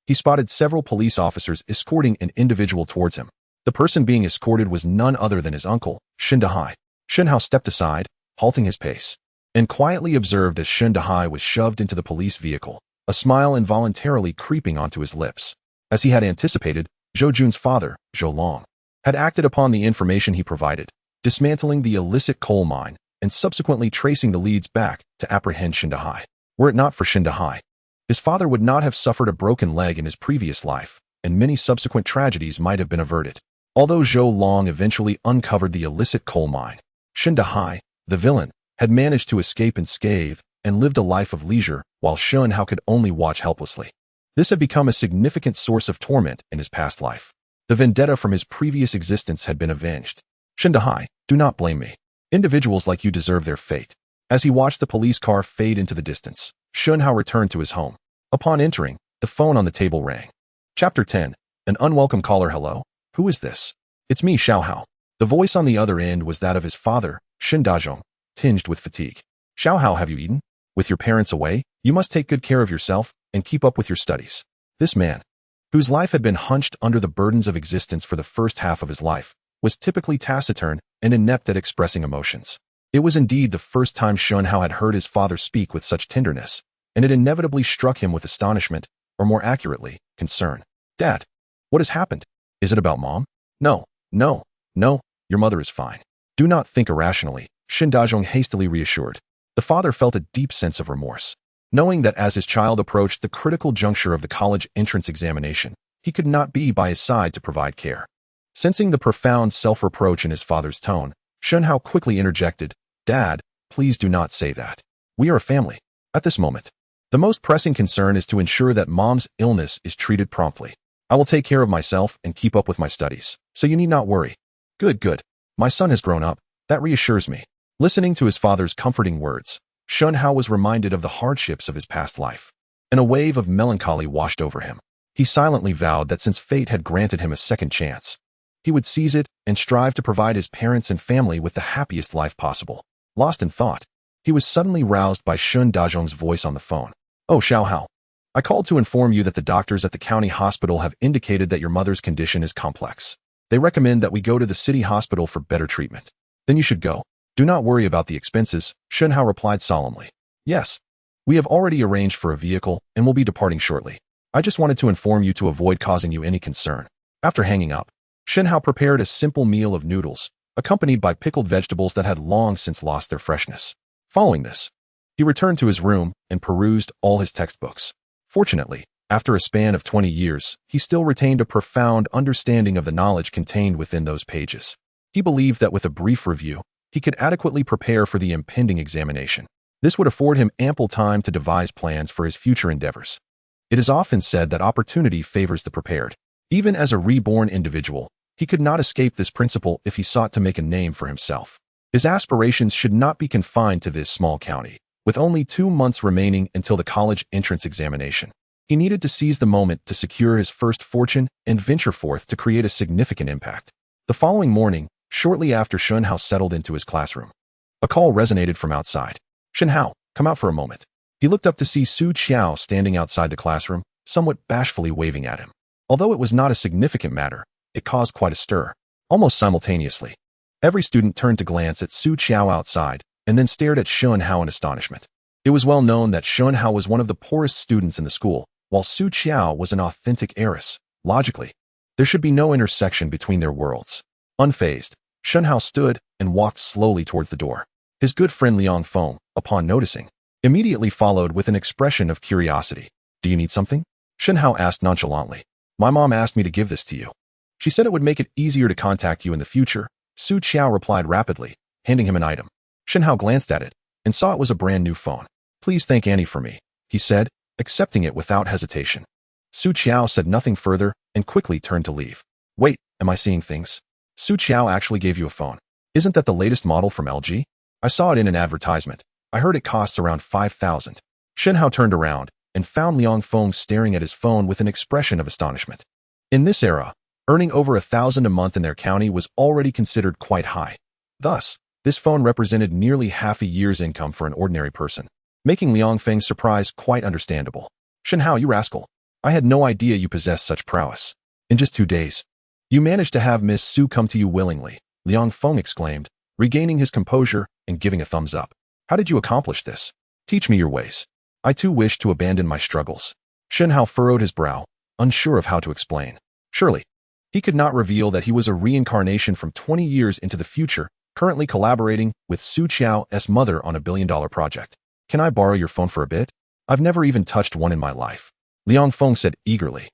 he spotted several police officers escorting an individual towards him. The person being escorted was none other than his uncle, Shen Dahai. Shen Hao stepped aside, halting his pace, and quietly observed as Shen Dahai was shoved into the police vehicle, a smile involuntarily creeping onto his lips. As he had anticipated, Zhou Jun's father, Zhou Long, had acted upon the information he provided, dismantling the illicit coal mine and subsequently tracing the leads back to apprehend Shen Dahai. Were it not for Shen Dahai, his father would not have suffered a broken leg in his previous life, and many subsequent tragedies might have been averted. Although Zhou Long eventually uncovered the illicit coal mine, Shen Dahai, the villain, had managed to escape unscathed and lived a life of leisure while Shen Hao could only watch helplessly. This had become a significant source of torment in his past life. The vendetta from his previous existence had been avenged. Shen Dahai, do not blame me. Individuals like you deserve their fate. As he watched the police car fade into the distance, Shen Hao returned to his home. Upon entering, the phone on the table rang. Chapter 10. An unwelcome caller. Hello? Who is this? It's me, Xiao Hao. The voice on the other end was that of his father, Shen Dazhong, tinged with fatigue. Xiao Hao, have you eaten? With your parents away, you must take good care of yourself and keep up with your studies. This man, whose life had been hunched under the burdens of existence for the first half of his life, was typically taciturn and inept at expressing emotions. It was indeed the first time Shen Hao had heard his father speak with such tenderness, and it inevitably struck him with astonishment, or more accurately, concern. Dad, what has happened? Is it about Mom? No, your mother is fine. Do not think irrationally, Shen Dazhong hastily reassured. The father felt a deep sense of remorse, knowing that as his child approached the critical juncture of the college entrance examination, he could not be by his side to provide care. Sensing the profound self-reproach in his father's tone, Shen Hao quickly interjected, Dad, please do not say that. We are a family. At this moment, the most pressing concern is to ensure that Mom's illness is treated promptly. I will take care of myself and keep up with my studies, so you need not worry. Good. My son has grown up. That reassures me. Listening to his father's comforting words, Shen Hao was reminded of the hardships of his past life, and a wave of melancholy washed over him. He silently vowed that since fate had granted him a second chance, he would seize it and strive to provide his parents and family with the happiest life possible. Lost in thought, he was suddenly roused by Shen Dazhong's voice on the phone. Oh, Xiao Hao. I called to inform you that the doctors at the county hospital have indicated that your mother's condition is complex. They recommend that we go to the city hospital for better treatment. Then you should go. Do not worry about the expenses, Shen Hao replied solemnly. Yes. We have already arranged for a vehicle and will be departing shortly. I just wanted to inform you to avoid causing you any concern. After hanging up, Shen Hao prepared a simple meal of noodles, accompanied by pickled vegetables that had long since lost their freshness. Following this, he returned to his room and perused all his textbooks. Fortunately, after a span of 20 years, he still retained a profound understanding of the knowledge contained within those pages. He believed that with a brief review, he could adequately prepare for the impending examination. This would afford him ample time to devise plans for his future endeavors. It is often said that opportunity favors the prepared. Even as a reborn individual, he could not escape this principle if he sought to make a name for himself. His aspirations should not be confined to this small county. With only 2 months remaining until the college entrance examination, he needed to seize the moment to secure his first fortune and venture forth to create a significant impact. The following morning, shortly after Shen Hao settled into his classroom, a call resonated from outside. Shen Hao, come out for a moment. He looked up to see Su Qiao standing outside the classroom, somewhat bashfully waving at him. Although it was not a significant matter, it caused quite a stir. Almost simultaneously, every student turned to glance at Su Qiao outside, and then stared at Shen Hao in astonishment. It was well known that Shen Hao was one of the poorest students in the school, while Su Qiao was an authentic heiress. Logically, there should be no intersection between their worlds. Unfazed, Shen Hao stood and walked slowly towards the door. His good friend Liang Feng, upon noticing, immediately followed with an expression of curiosity. "Do you need something?" Shen Hao asked nonchalantly. "My mom asked me to give this to you. She said it would make it easier to contact you in the future." Su Qiao replied rapidly, handing him an item. Shen Hao glanced at it and saw it was a brand new phone. "Please thank Annie for me," he said, accepting it without hesitation. Su Qiao said nothing further and quickly turned to leave. "Wait, am I seeing things? Su Qiao actually gave you a phone. Isn't that the latest model from LG? I saw it in an advertisement. I heard it costs around 5,000. Shen Hao turned around and found Liang Feng staring at his phone with an expression of astonishment. In this era, earning over 1,000 a month in their county was already considered quite high. Thus, this phone represented nearly half a year's income for an ordinary person, making Liang Feng's surprise quite understandable. "Shen Hao, you rascal. I had no idea you possessed such prowess. In just 2 days, you managed to have Miss Su come to you willingly," Liang Feng exclaimed, regaining his composure and giving a thumbs up. "How did you accomplish this? Teach me your ways. I too wish to abandon my struggles." Shen Hao furrowed his brow, unsure of how to explain. Surely, he could not reveal that he was a reincarnation from 20 years into the future, currently collaborating with Su Qiao's mother on a billion-dollar project. "Can I borrow your phone for a bit? I've never even touched one in my life," Liang Feng said eagerly.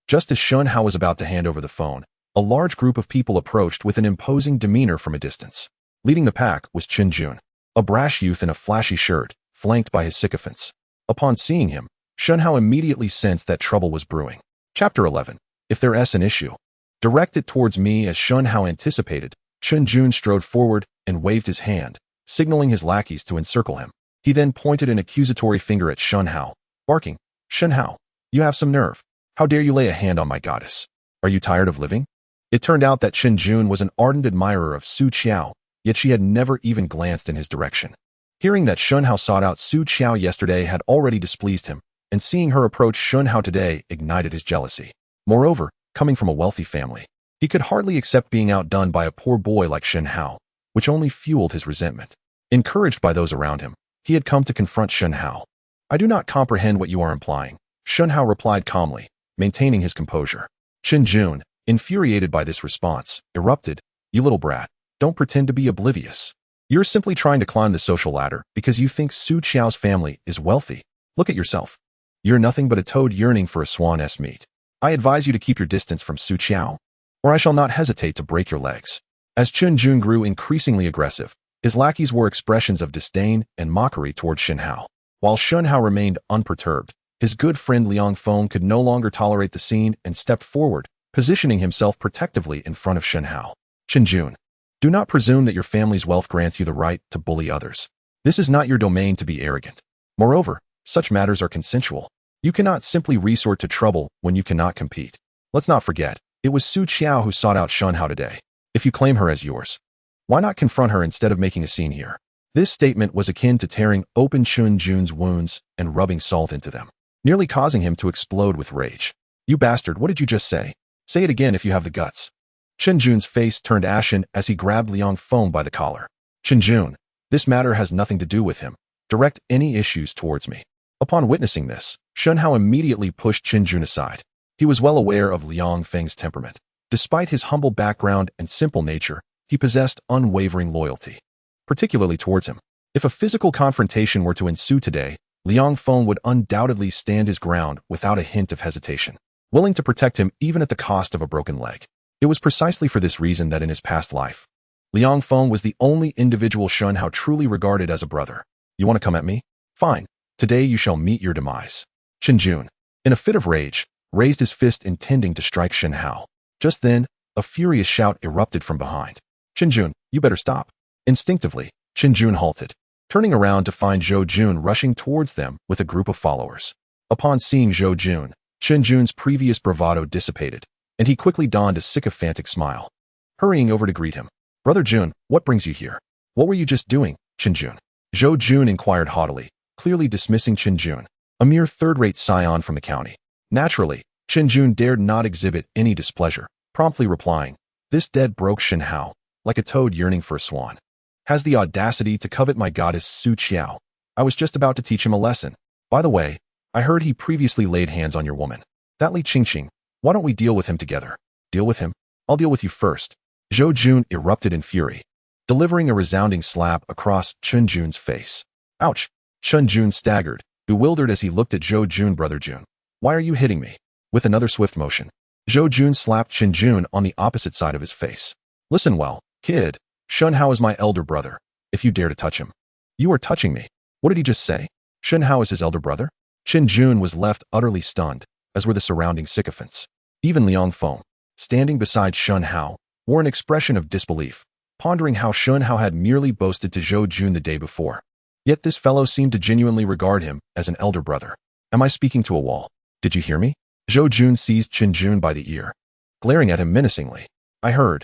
Just as Shen Hao was about to hand over the phone, a large group of people approached with an imposing demeanor from a distance. Leading the pack was Chen Jun, a brash youth in a flashy shirt, flanked by his sycophants. Upon seeing him, Shen Hao immediately sensed that trouble was brewing. Chapter 11. If there's an issue. Directed towards me as Shen Hao anticipated, Chen Jun strode forward and waved his hand, signaling his lackeys to encircle him. He then pointed an accusatory finger at Shen Hao, barking, "Shen Hao, you have some nerve. How dare you lay a hand on my goddess? Are you tired of living?" It turned out that Chen Jun was an ardent admirer of Su Qiao, yet she had never even glanced in his direction. Hearing that Shen Hao sought out Su Qiao yesterday had already displeased him, and seeing her approach Shen Hao today ignited his jealousy. Moreover, coming from a wealthy family, he could hardly accept being outdone by a poor boy like Shen Hao, which only fueled his resentment. Encouraged by those around him, he had come to confront Shen Hao. "I do not comprehend what you are implying," Shen Hao replied calmly, maintaining his composure. Chen Jun, infuriated by this response, erupted, "You little brat, don't pretend to be oblivious. You're simply trying to climb the social ladder because you think Su Qiao's family is wealthy. Look at yourself. You're nothing but a toad yearning for a swan's meat. I advise you to keep your distance from Su Qiao, or I shall not hesitate to break your legs." As Chen Jun grew increasingly aggressive, his lackeys wore expressions of disdain and mockery toward Shen Hao. While Shen Hao remained unperturbed, his good friend Liang Feng could no longer tolerate the scene and stepped forward, positioning himself protectively in front of Shen Hao. "Chen Jun, do not presume that your family's wealth grants you the right to bully others. This is not your domain to be arrogant. Moreover, such matters are consensual. You cannot simply resort to trouble when you cannot compete. Let's not forget, it was Su Qiao who sought out Shen Hao today. If you claim her as yours, why not confront her instead of making a scene here?" This statement was akin to tearing open Chen Jun's wounds and rubbing salt into them, nearly causing him to explode with rage. "You bastard, what did you just say? Say it again if you have the guts." Chen Jun's face turned ashen as he grabbed Liang Feng by the collar. "Chen Jun, this matter has nothing to do with him. Direct any issues towards me." Upon witnessing this, Shen Hao immediately pushed Chen Jun aside. He was well aware of Liang Feng's temperament. Despite his humble background and simple nature, he possessed unwavering loyalty, particularly towards him. If a physical confrontation were to ensue today, Liang Feng would undoubtedly stand his ground without a hint of hesitation, willing to protect him even at the cost of a broken leg. It was precisely for this reason that in his past life, Liang Feng was the only individual Shen Hao truly regarded as a brother. "You want to come at me? Fine. Today you shall meet your demise." Chen Jun, in a fit of rage, raised his fist intending to strike Shen Hao. Just then, a furious shout erupted from behind. "Chen Jun, you better stop." Instinctively, Chen Jun halted, turning around to find Zhou Jun rushing towards them with a group of followers. Upon seeing Zhou Jun, Chen Jun's previous bravado dissipated, and he quickly donned a sycophantic smile. Hurrying over to greet him, "Brother Jun, what brings you here? What were you just doing, Chen Jun?" Zhou Jun inquired haughtily, clearly dismissing Chen Jun, a mere third-rate scion from the county. Naturally, Chen Jun dared not exhibit any displeasure, promptly replying, "This dead broke Shen Hao, like a toad yearning for a swan. Has the audacity to covet my goddess Su Qiao. I was just about to teach him a lesson. By the way, I heard he previously laid hands on your woman. That Li Qingqing, why don't we deal with him together?" "Deal with him? I'll deal with you first." Zhou Jun erupted in fury, delivering a resounding slap across Chen Jun's face. "Ouch!" Chen Jun staggered, bewildered as he looked at Zhou Jun. "Brother Jun, why are you hitting me?" With another swift motion, Zhou Jun slapped Chen Jun on the opposite side of his face. "Listen well, kid. Shen Hao is my elder brother. If you dare to touch him, you are touching me." What did he just say? Shen Hao is his elder brother? Chen Jun was left utterly stunned, as were the surrounding sycophants. Even Liang Feng, standing beside Shen Hao, wore an expression of disbelief, pondering how Shen Hao had merely boasted to Zhou Jun the day before. Yet this fellow seemed to genuinely regard him as an elder brother. "Am I speaking to a wall? Did you hear me?" Zhou Jun seized Chen Jun by the ear, glaring at him menacingly. I heard.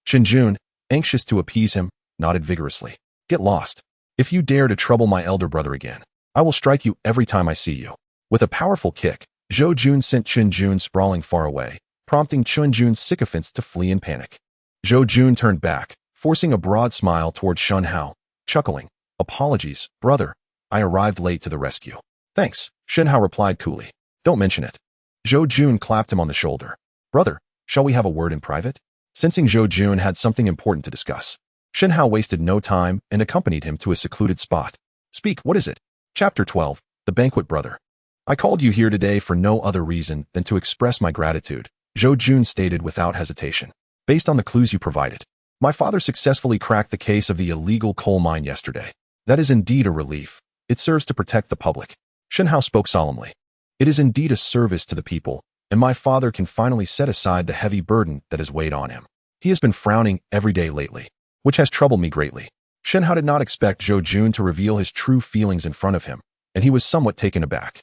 Chen Jun, anxious to appease him, nodded vigorously. "Get lost. If you dare to trouble my elder brother again, I will strike you every time I see you." With a powerful kick, Zhou Jun sent Chen Jun sprawling far away, prompting Chen Jun's sycophants to flee in panic. Zhou Jun turned back, forcing a broad smile toward Shen Hao, chuckling. "Apologies, brother. I arrived late to the rescue." "Thanks," Shen Hao replied coolly. "Don't mention it." Zhou Jun clapped him on the shoulder. "Brother, shall we have a word in private?" Sensing Zhou Jun had something important to discuss, Shen Hao wasted no time and accompanied him to a secluded spot. "Speak, what is it?" Chapter 12, The Banquet Brother. "I called you here today for no other reason than to express my gratitude," Zhou Jun stated without hesitation. "Based on the clues you provided, my father successfully cracked the case of the illegal coal mine yesterday. That is indeed a relief. It serves to protect the public." Shen Hao spoke solemnly. "It is indeed a service to the people, and my father can finally set aside the heavy burden that has weighed on him. He has been frowning every day lately, which has troubled me greatly." Shen Hao did not expect Zhou Jun to reveal his true feelings in front of him, and he was somewhat taken aback.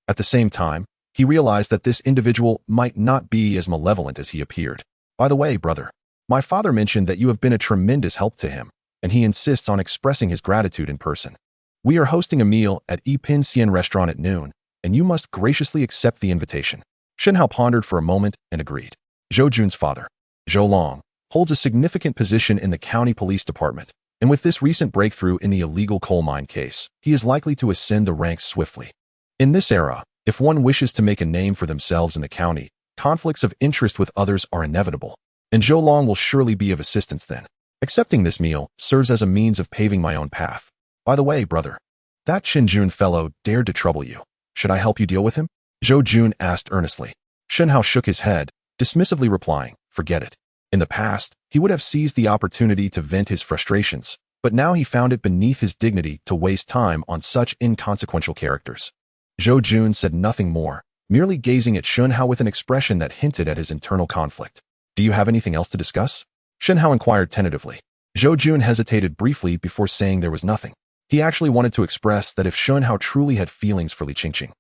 At the same time, he realized that this individual might not be as malevolent as he appeared. "By the way, brother, my father mentioned that you have been a tremendous help to him, and he insists on expressing his gratitude in person. We are hosting a meal at Yipin Xian restaurant at noon, and you must graciously accept the invitation." Shen Hao pondered for a moment and agreed. Zhou Jun's father, Zhou Long, holds a significant position in the county police department, and with this recent breakthrough in the illegal coal mine case, he is likely to ascend the ranks swiftly. In this era, if one wishes to make a name for themselves in the county, conflicts of interest with others are inevitable, and Zhou Long will surely be of assistance then. Accepting this meal serves as a means of paving my own path. By the way, brother, that Chen Jun fellow dared to trouble you. Should I help you deal with him? Zhou Jun asked earnestly. Shen Hao shook his head, dismissively replying, "Forget it." In the past, he would have seized the opportunity to vent his frustrations, but now he found it beneath his dignity to waste time on such inconsequential characters. Zhou Jun said nothing more, merely gazing at Shen Hao with an expression that hinted at his internal conflict. "Do you have anything else to discuss?" Shen Hao inquired tentatively. Zhou Jun hesitated briefly before saying there was nothing. He actually wanted to express that if Shen Hao truly had feelings for Li Qingqing,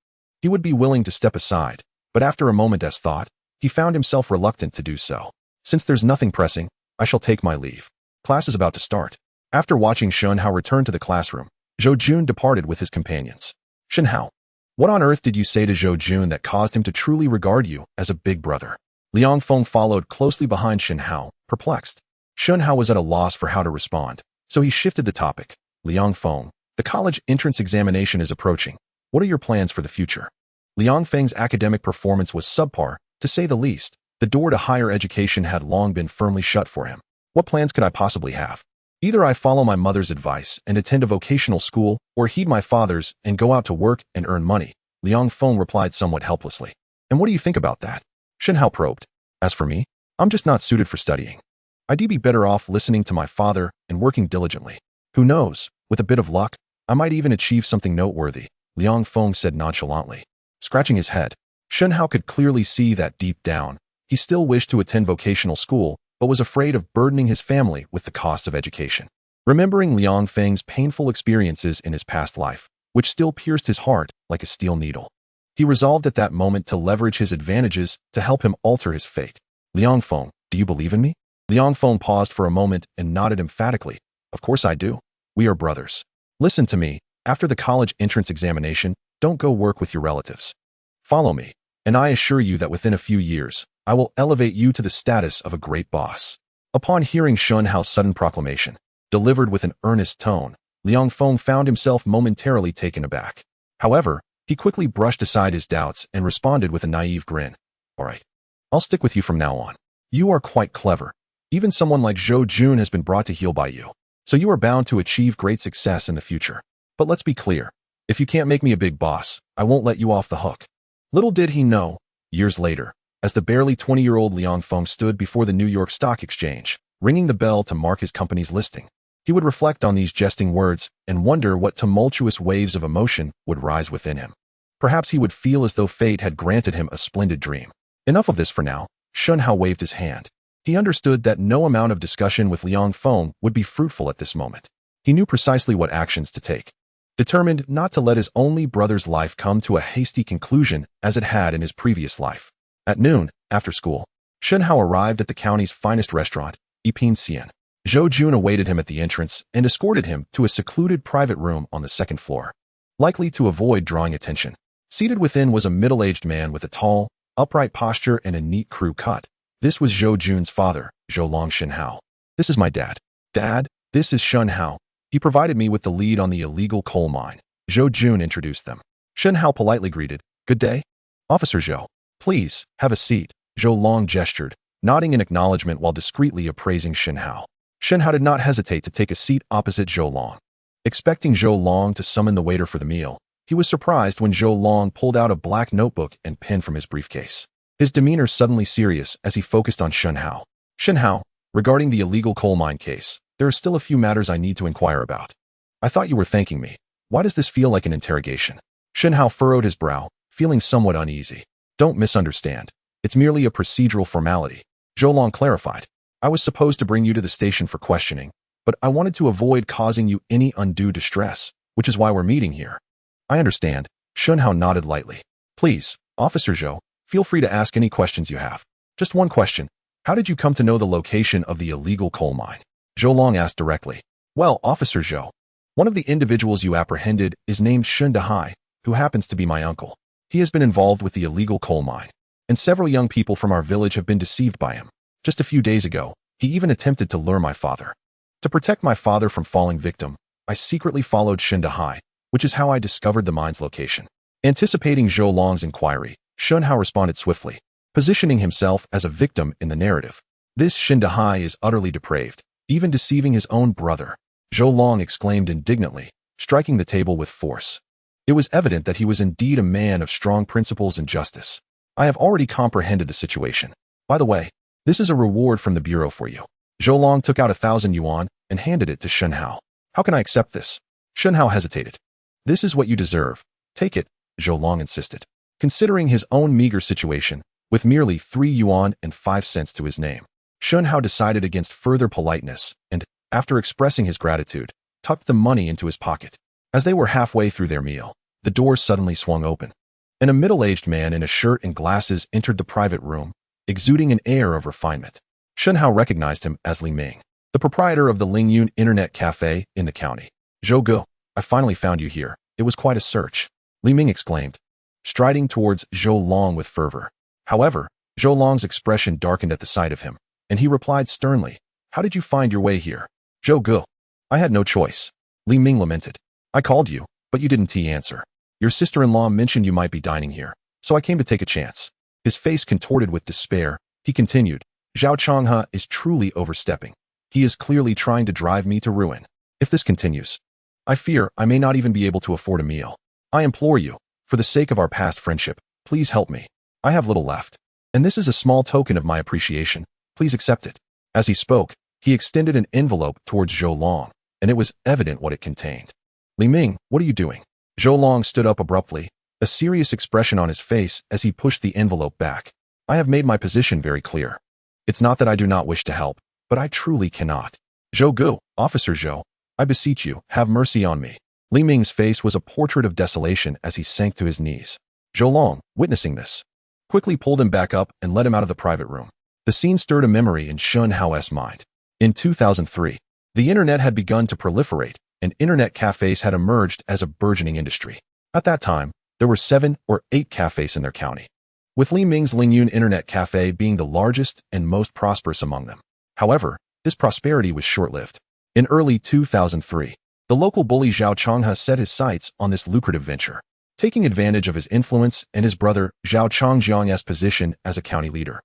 he would be willing to step aside, but after a moment's thought, he found himself reluctant to do so. "Since there's nothing pressing, I shall take my leave. Class is about to start." After watching Shen Hao return to the classroom, Zhou Jun departed with his companions. "Shen Hao, what on earth did you say to Zhou Jun that caused him to truly regard you as a big brother?" Liang Feng followed closely behind Shen Hao, perplexed. Shen Hao was at a loss for how to respond, so he shifted the topic. "Liang Feng, the college entrance examination is approaching. What are your plans for the future?" Liang Feng's academic performance was subpar, to say the least. The door to higher education had long been firmly shut for him. "What plans could I possibly have? Either I follow my mother's advice and attend a vocational school, or heed my father's and go out to work and earn money," Liang Feng replied somewhat helplessly. "And what do you think about that?" Shen Hao probed. "As for me, I'm just not suited for studying. I'd be better off listening to my father and working diligently. Who knows, with a bit of luck, I might even achieve something noteworthy," Liang Feng said nonchalantly. Scratching his head, Shen Hao could clearly see that deep down, he still wished to attend vocational school, but was afraid of burdening his family with the costs of education. Remembering Liang Feng's painful experiences in his past life, which still pierced his heart like a steel needle, he resolved at that moment to leverage his advantages to help him alter his fate. "Liang Feng, do you believe in me?" Liang Feng paused for a moment and nodded emphatically. "Of course I do. We are brothers. Listen to me, After the college entrance examination, don't go work with your relatives. Follow me, and I assure you that within a few years, I will elevate you to the status of a great boss." Upon hearing Shen Hao's sudden proclamation, delivered with an earnest tone, Liang Feng found himself momentarily taken aback. However, he quickly brushed aside his doubts and responded with a naive grin. "All right, I'll stick with you from now on. You are quite clever. Even someone like Zhou Jun has been brought to heel by you, so you are bound to achieve great success in the future. But let's be clear, if you can't make me a big boss, I won't let you off the hook." Little did he know, years later, as the barely 20-year-old Liang Feng stood before the New York Stock Exchange, ringing the bell to mark his company's listing, he would reflect on these jesting words and wonder what tumultuous waves of emotion would rise within him. Perhaps he would feel as though fate had granted him a splendid dream. Enough of this for now. Shen Hao waved his hand. He understood that no amount of discussion with Liang Feng would be fruitful at this moment. He knew precisely what actions to take. Determined not to let his only brother's life come to a hasty conclusion as it had in his previous life. At noon, after school, Shen Hao arrived at the county's finest restaurant, Yipin Xian. Zhou Jun awaited him at the entrance and escorted him to a secluded private room on the second floor. Likely to avoid drawing attention, seated within was a middle-aged man with a tall, upright posture and a neat crew cut. This was Zhou Jun's father, Zhou Shen Hao. "This is my dad." "Dad, this is Shen Hao. He provided me with the lead on the illegal coal mine." Zhou Jun introduced them. Shen Hao politely greeted, "Good day, Officer Zhou. Please, have a seat." Zhou gestured, nodding in acknowledgement while discreetly appraising Shen Hao. Shen Hao did not hesitate to take a seat opposite Zhou. Expecting Zhou to summon the waiter for the meal, he was surprised when Zhou pulled out a black notebook and pen from his briefcase. His demeanor suddenly serious as he focused on Shen Hao. "Shen Hao, regarding the illegal coal mine case, there are still a few matters I need to inquire about." "I thought you were thanking me. Why does this feel like an interrogation?" Shen Hao furrowed his brow, feeling somewhat uneasy. "Don't misunderstand. It's merely a procedural formality," Zhou clarified. "I was supposed to bring you to the station for questioning, but I wanted to avoid causing you any undue distress, which is why we're meeting here." "I understand." Shen Hao nodded lightly. "Please, Officer Zhou, feel free to ask any questions you have. Just one question. How did you come to know the location of the illegal coal mine?" Zhou asked directly. "Well, Officer Zhou, one of the individuals you apprehended is named Shen Hao, who happens to be my uncle. He has been involved with the illegal coal mine, and several young people from our village have been deceived by him. Just a few days ago, he even attempted to lure my father. To protect my father from falling victim, I secretly followed Shen Hao, which is how I discovered the mine's location." Anticipating Zhou inquiry, Shen Hao responded swiftly, positioning himself as a victim in the narrative. "This Shen Hao is utterly depraved, even deceiving his own brother," Zhou exclaimed indignantly, striking the table with force. It was evident that he was indeed a man of strong principles and justice. "I have already comprehended the situation. By the way, this is a reward from the Bureau for you." Zhou took out 1,000 yuan and handed it to Shen Hao. "How can I accept this?" Shen Hao hesitated. "This is what you deserve. Take it," Zhou insisted. Considering his own meager situation, with merely 3 yuan and 5 cents to his name, Shen Hao decided against further politeness and, after expressing his gratitude, tucked the money into his pocket. As they were halfway through their meal, the door suddenly swung open, and a middle-aged man in a shirt and glasses entered the private room, exuding an air of refinement. Shen Hao recognized him as Li Ming, the proprietor of the Lingyun Internet Café in the county. "Zhou, I finally found you here. It was quite a search," Li Ming exclaimed, striding towards Zhou with fervor. However, Zhou expression darkened at the sight of him, and he replied sternly, "How did you find your way here?" "Zhou, I had no choice," Li Ming lamented. "I called you, but you didn't answer. Your sister-in-law mentioned you might be dining here, so I came to take a chance." His face contorted with despair, he continued, "Zhao Changhe is truly overstepping. He is clearly trying to drive me to ruin. If this continues, I fear I may not even be able to afford a meal. I implore you, for the sake of our past friendship, please help me. I have little left, and this is a small token of my appreciation. Please accept it." As he spoke, he extended an envelope towards Zhou, and it was evident what it contained. "Li Ming, what are you doing?" Zhou stood up abruptly, a serious expression on his face as he pushed the envelope back. "I have made my position very clear. It's not that I do not wish to help, but I truly cannot. Zhou, Officer Zhou, I beseech you, have mercy on me." Li Ming's face was a portrait of desolation as he sank to his knees. Zhou, witnessing this, quickly pulled him back up and led him out of the private room. The scene stirred a memory in Shen Hao's mind. In 2003, the internet had begun to proliferate, and internet cafes had emerged as a burgeoning industry. At that time, there were 7 or 8 cafes in their county, with Li Ming's Lingyun Internet Cafe being the largest and most prosperous among them. However, this prosperity was short-lived. In early 2003, the local bully Zhao Changhe set his sights on this lucrative venture, taking advantage of his influence and his brother Zhao Changjiang's position as a county leader.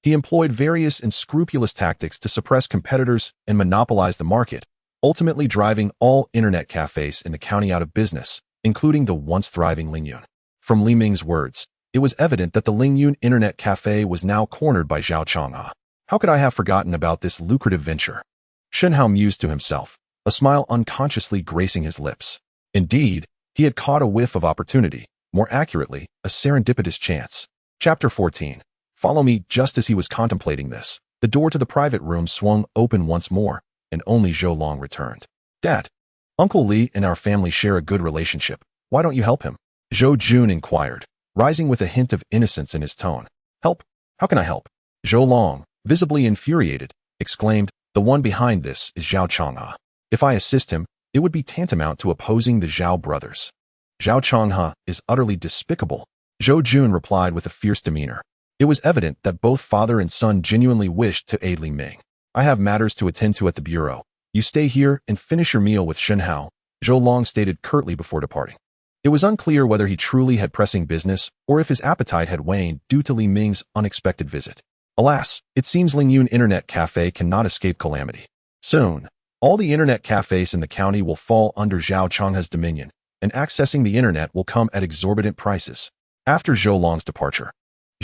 He employed various unscrupulous tactics to suppress competitors and monopolize the market, ultimately driving all internet cafes in the county out of business, including the once thriving Lingyun. From Li Ming's words, it was evident that the Lingyun Internet Cafe was now cornered by Zhao Changhe. How could I have forgotten about this lucrative venture? Shen Hao mused to himself, a smile unconsciously gracing his lips. Indeed, he had caught a whiff of opportunity, more accurately, a serendipitous chance. Chapter 14. Follow me. Just as he was contemplating this, the door to the private room swung open once more, and only Zhou Long returned. Dad, Uncle Li and our family share a good relationship. Why don't you help him? Zhou Jun inquired, rising with a hint of innocence in his tone. Help? How can I help? Zhou Long, visibly infuriated, exclaimed, the one behind this is Zhao Changhe. If I assist him, it would be tantamount to opposing the Zhao brothers. Zhao Changhe is utterly despicable, Zhou Jun replied with a fierce demeanor. It was evident that both father and son genuinely wished to aid Li Ming. I have matters to attend to at the bureau. You stay here and finish your meal with Shen Hao, Zhou Long stated curtly before departing. It was unclear whether he truly had pressing business or if his appetite had waned due to Li Ming's unexpected visit. Alas, it seems Lingyun Internet Cafe cannot escape calamity. Soon, all the internet cafes in the county will fall under Zhao Changhe's dominion, and accessing the internet will come at exorbitant prices. After Zhou Long's departure,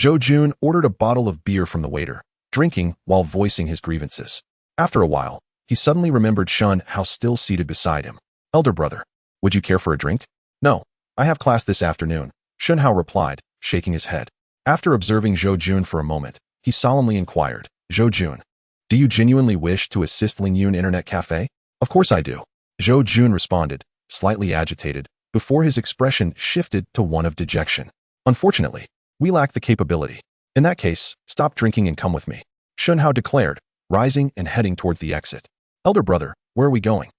Zhou Jun ordered a bottle of beer from the waiter, drinking while voicing his grievances. After a while, he suddenly remembered Shen Hao still seated beside him. Elder brother, would you care for a drink? No, I have class this afternoon, Shen Hao replied, shaking his head. After observing Zhou Jun for a moment, he solemnly inquired, Zhou Jun, do you genuinely wish to assist Lingyun Internet Cafe? Of course I do, Zhou Jun responded, slightly agitated, before his expression shifted to one of dejection. Unfortunately, we lack the capability. In that case, stop drinking and come with me, Shen Hao declared, rising and heading towards the exit. Elder brother, where are we going?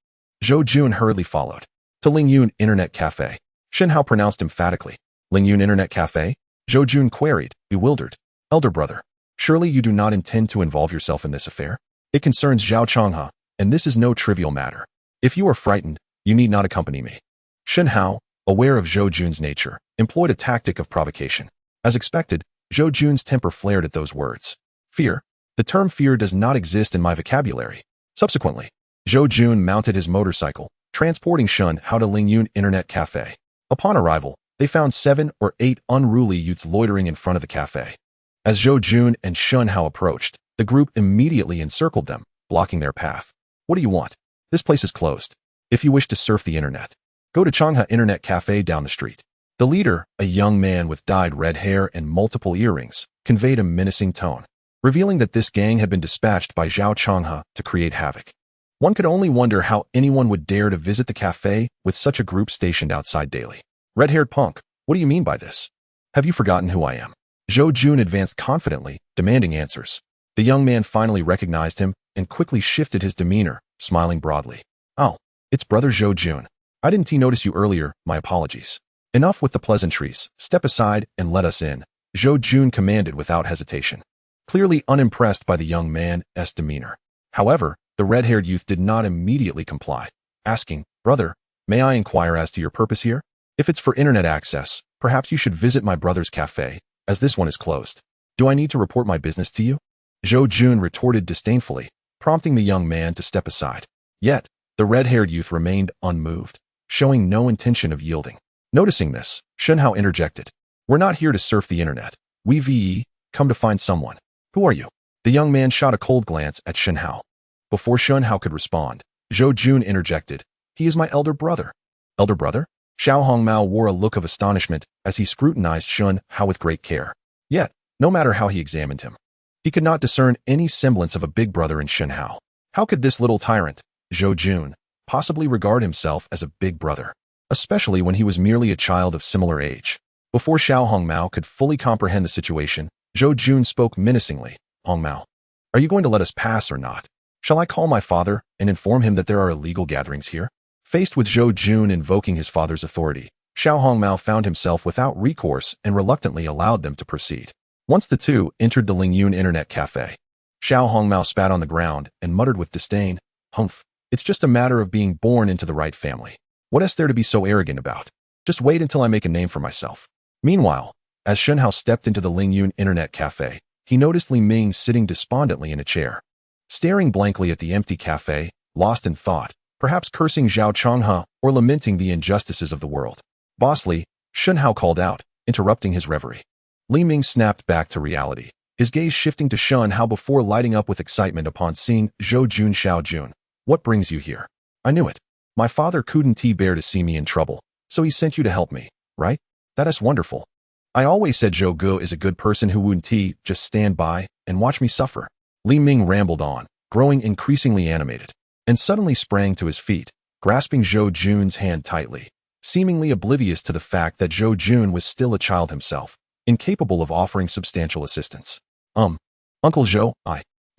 Zhou Jun hurriedly followed. To Lingyun Internet Cafe, Shen Hao pronounced emphatically. Lingyun Internet Cafe? Zhou Jun queried, bewildered. Elder brother, surely you do not intend to involve yourself in this affair? It concerns Zhao Changhe, and this is no trivial matter. If you are frightened, you need not accompany me. Shen Hao, aware of Zhou Jun's nature, employed a tactic of provocation. As expected, Zhou Jun's temper flared at those words. Fear? The term fear does not exist in my vocabulary. Subsequently, Zhou Jun mounted his motorcycle, transporting Shen Hao to Lingyun Internet Cafe. Upon arrival, they found 7 or 8 unruly youths loitering in front of the cafe. As Zhou Jun and Shen Hao approached, the group immediately encircled them, blocking their path. What do you want? This place is closed. If you wish to surf the internet, go to Changhe Internet Cafe down the street. The leader, a young man with dyed red hair and multiple earrings, conveyed a menacing tone, revealing that this gang had been dispatched by Zhao Changhe to create havoc. One could only wonder how anyone would dare to visit the cafe with such a group stationed outside daily. Red-haired punk, what do you mean by this? Have you forgotten who I am? Zhou Jun advanced confidently, demanding answers. The young man finally recognized him and quickly shifted his demeanor, smiling broadly. Oh, it's brother Zhou Jun. I didn't notice you earlier, my apologies. Enough with the pleasantries, step aside and let us in, Zhou Jun commanded without hesitation, clearly unimpressed by the young man's demeanor. However, the red-haired youth did not immediately comply, asking, Brother, may I inquire as to your purpose here? If it's for internet access, perhaps you should visit my brother's cafe, as this one is closed. Do I need to report my business to you? Zhou Jun retorted disdainfully, prompting the young man to step aside. Yet, the red-haired youth remained unmoved, showing no intention of yielding. Noticing this, Shen Hao interjected. We're not here to surf the internet. We've come to find someone. Who are you? The young man shot a cold glance at Shen Hao. Before Shen Hao could respond, Zhou Jun interjected. He is my elder brother. Elder brother? Xiao Hongmao wore a look of astonishment as he scrutinized Shen Hao with great care. Yet, no matter how he examined him, he could not discern any semblance of a big brother in Shen Hao. How could this little tyrant, Zhou Jun, possibly regard himself as a big brother, especially when he was merely a child of similar age? Before Xiao Hongmao could fully comprehend the situation, Zhou Jun spoke menacingly. Hongmao, are you going to let us pass or not? Shall I call my father and inform him that there are illegal gatherings here? Faced with Zhou Jun invoking his father's authority, Xiao Hongmao found himself without recourse and reluctantly allowed them to proceed. Once the two entered the Lingyun internet cafe, Xiao Hongmao spat on the ground and muttered with disdain, "Humph, it's just a matter of being born into the right family. What is there to be so arrogant about? Just wait until I make a name for myself." Meanwhile, as Shen Hao stepped into the Lingyun internet cafe, he noticed Li Ming sitting despondently in a chair, staring blankly at the empty cafe, lost in thought, perhaps cursing Zhao Changhe or lamenting the injustices of the world. "Boss Li," Shen Hao called out, interrupting his reverie. Li Ming snapped back to reality, his gaze shifting to Shen Hao before lighting up with excitement upon seeing Zhou Jun. "Xiao Jun, what brings you here?" "I knew it. My father couldn't bear to see me in trouble, so he sent you to help me, right? That is wonderful. I always said Zhou Gu is a good person who wouldn't just stand by and watch me suffer." Li Ming rambled on, growing increasingly animated, and suddenly sprang to his feet, grasping Zhou Jun's hand tightly, seemingly oblivious to the fact that Zhou Jun was still a child himself, incapable of offering substantial assistance. Uncle Zhou,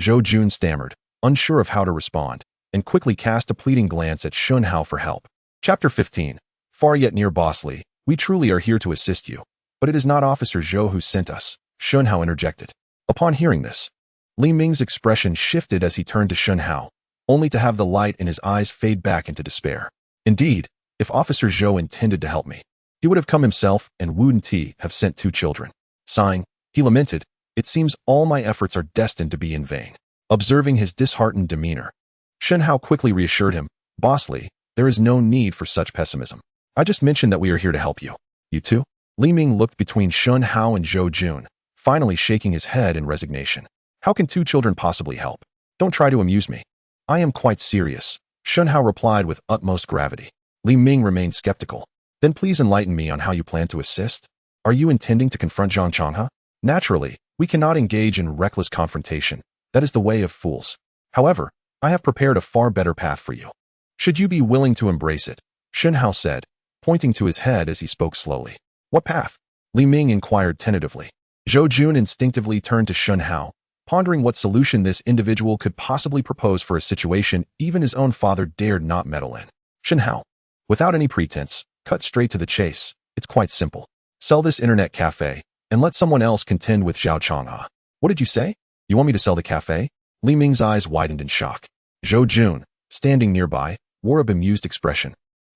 Zhou Jun stammered, unsure of how to respond, and quickly cast a pleading glance at Shen Hao for help. Chapter 15. Far yet near, Boss Li. "We truly are here to assist you, but it is not Officer Zhou who sent us," Shen Hao interjected. Upon hearing this, Li Ming's expression shifted as he turned to Shen Hao, only to have the light in his eyes fade back into despair. "Indeed, if Officer Zhou intended to help me, he would have come himself and wouldn't have sent two children." Sighing, he lamented, "It seems all my efforts are destined to be in vain." Observing his disheartened demeanor, Shen Hao quickly reassured him, "Boss Li, there is no need for such pessimism. I just mentioned that we are here to help you." "You too?" Li Ming looked between Shen Hao and Zhou Jun, finally shaking his head in resignation. "How can two children possibly help? Don't try to amuse me. I am quite serious," Shen Hao replied with utmost gravity. Li Ming remained skeptical. "Then please enlighten me on how you plan to assist. Are you intending to confront Zhang Changhe?" "Naturally, we cannot engage in reckless confrontation. That is the way of fools. However, I have prepared a far better path for you. Should you be willing to embrace it?" Shen Hao said, pointing to his head as he spoke slowly. "What path?" Li Ming inquired tentatively. Zhou Jun instinctively turned to Shen Hao, pondering what solution this individual could possibly propose for a situation even his own father dared not meddle in. Shen Hao, without any pretense, cut straight to the chase. "It's quite simple. Sell this internet cafe, and let someone else contend with Zhao Changhe." "What did you say? You want me to sell the cafe?" Li Ming's eyes widened in shock. Zhou Jun, standing nearby, wore a bemused expression,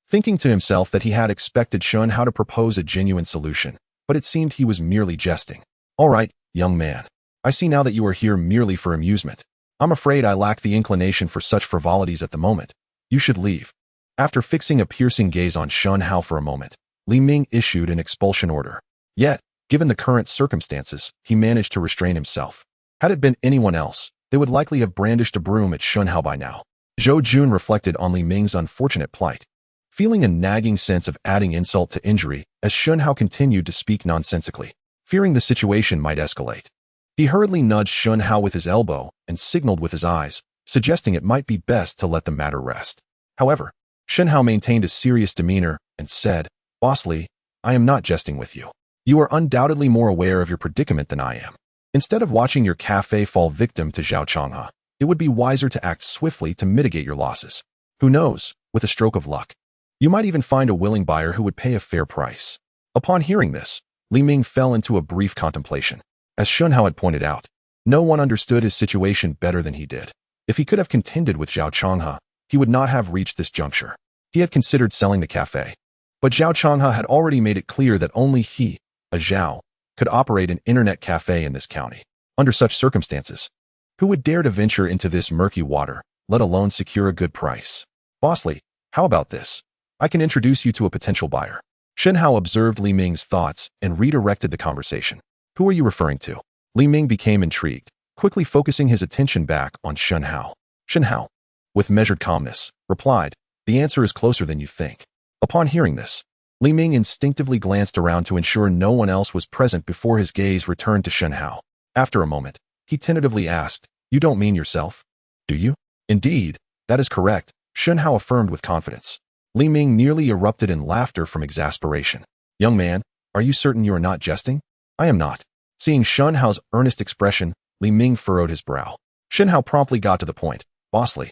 thinking to himself that he had expected Shen Hao to propose a genuine solution, but it seemed he was merely jesting. "All right, young man. I see now that you are here merely for amusement. I'm afraid I lack the inclination for such frivolities at the moment. You should leave." After fixing a piercing gaze on Shen Hao for a moment, Li Ming issued an expulsion order. Yet, given the current circumstances, he managed to restrain himself. Had it been anyone else, they would likely have brandished a broom at Shen Hao by now. Zhou Jun reflected on Li Ming's unfortunate plight, feeling a nagging sense of adding insult to injury as Shen Hao continued to speak nonsensically. Fearing the situation might escalate, he hurriedly nudged Shen Hao with his elbow and signaled with his eyes, suggesting it might be best to let the matter rest. However, Shen Hao maintained a serious demeanor and said, "Boss Li, I am not jesting with you. You are undoubtedly more aware of your predicament than I am. Instead of watching your cafe fall victim to Zhao Changhe, it would be wiser to act swiftly to mitigate your losses. Who knows, with a stroke of luck, you might even find a willing buyer who would pay a fair price." Upon hearing this, Li Ming fell into a brief contemplation. As Shen Hao had pointed out, no one understood his situation better than he did. If he could have contended with Zhao Changhe, he would not have reached this juncture. He had considered selling the cafe, but Zhao Changhe had already made it clear that only he, a Zhao, could operate an internet cafe in this county. Under such circumstances, who would dare to venture into this murky water, let alone secure a good price? "Boss Li, how about this? I can introduce you to a potential buyer." Shen Hao observed Li Ming's thoughts and redirected the conversation. "Who are you referring to?" Li Ming became intrigued, quickly focusing his attention back on Shen Hao. Shen Hao, with measured calmness, replied, "The answer is closer than you think." Upon hearing this, Li Ming instinctively glanced around to ensure no one else was present before his gaze returned to Shen Hao. After a moment, he tentatively asked, "You don't mean yourself, do you?" "Indeed, that is correct," Shen Hao affirmed with confidence. Li Ming nearly erupted in laughter from exasperation. "Young man, are you certain you are not jesting?" "I am not." Seeing Shen Hao's earnest expression, Li Ming furrowed his brow. Shen Hao promptly got to the point. "Boss Li,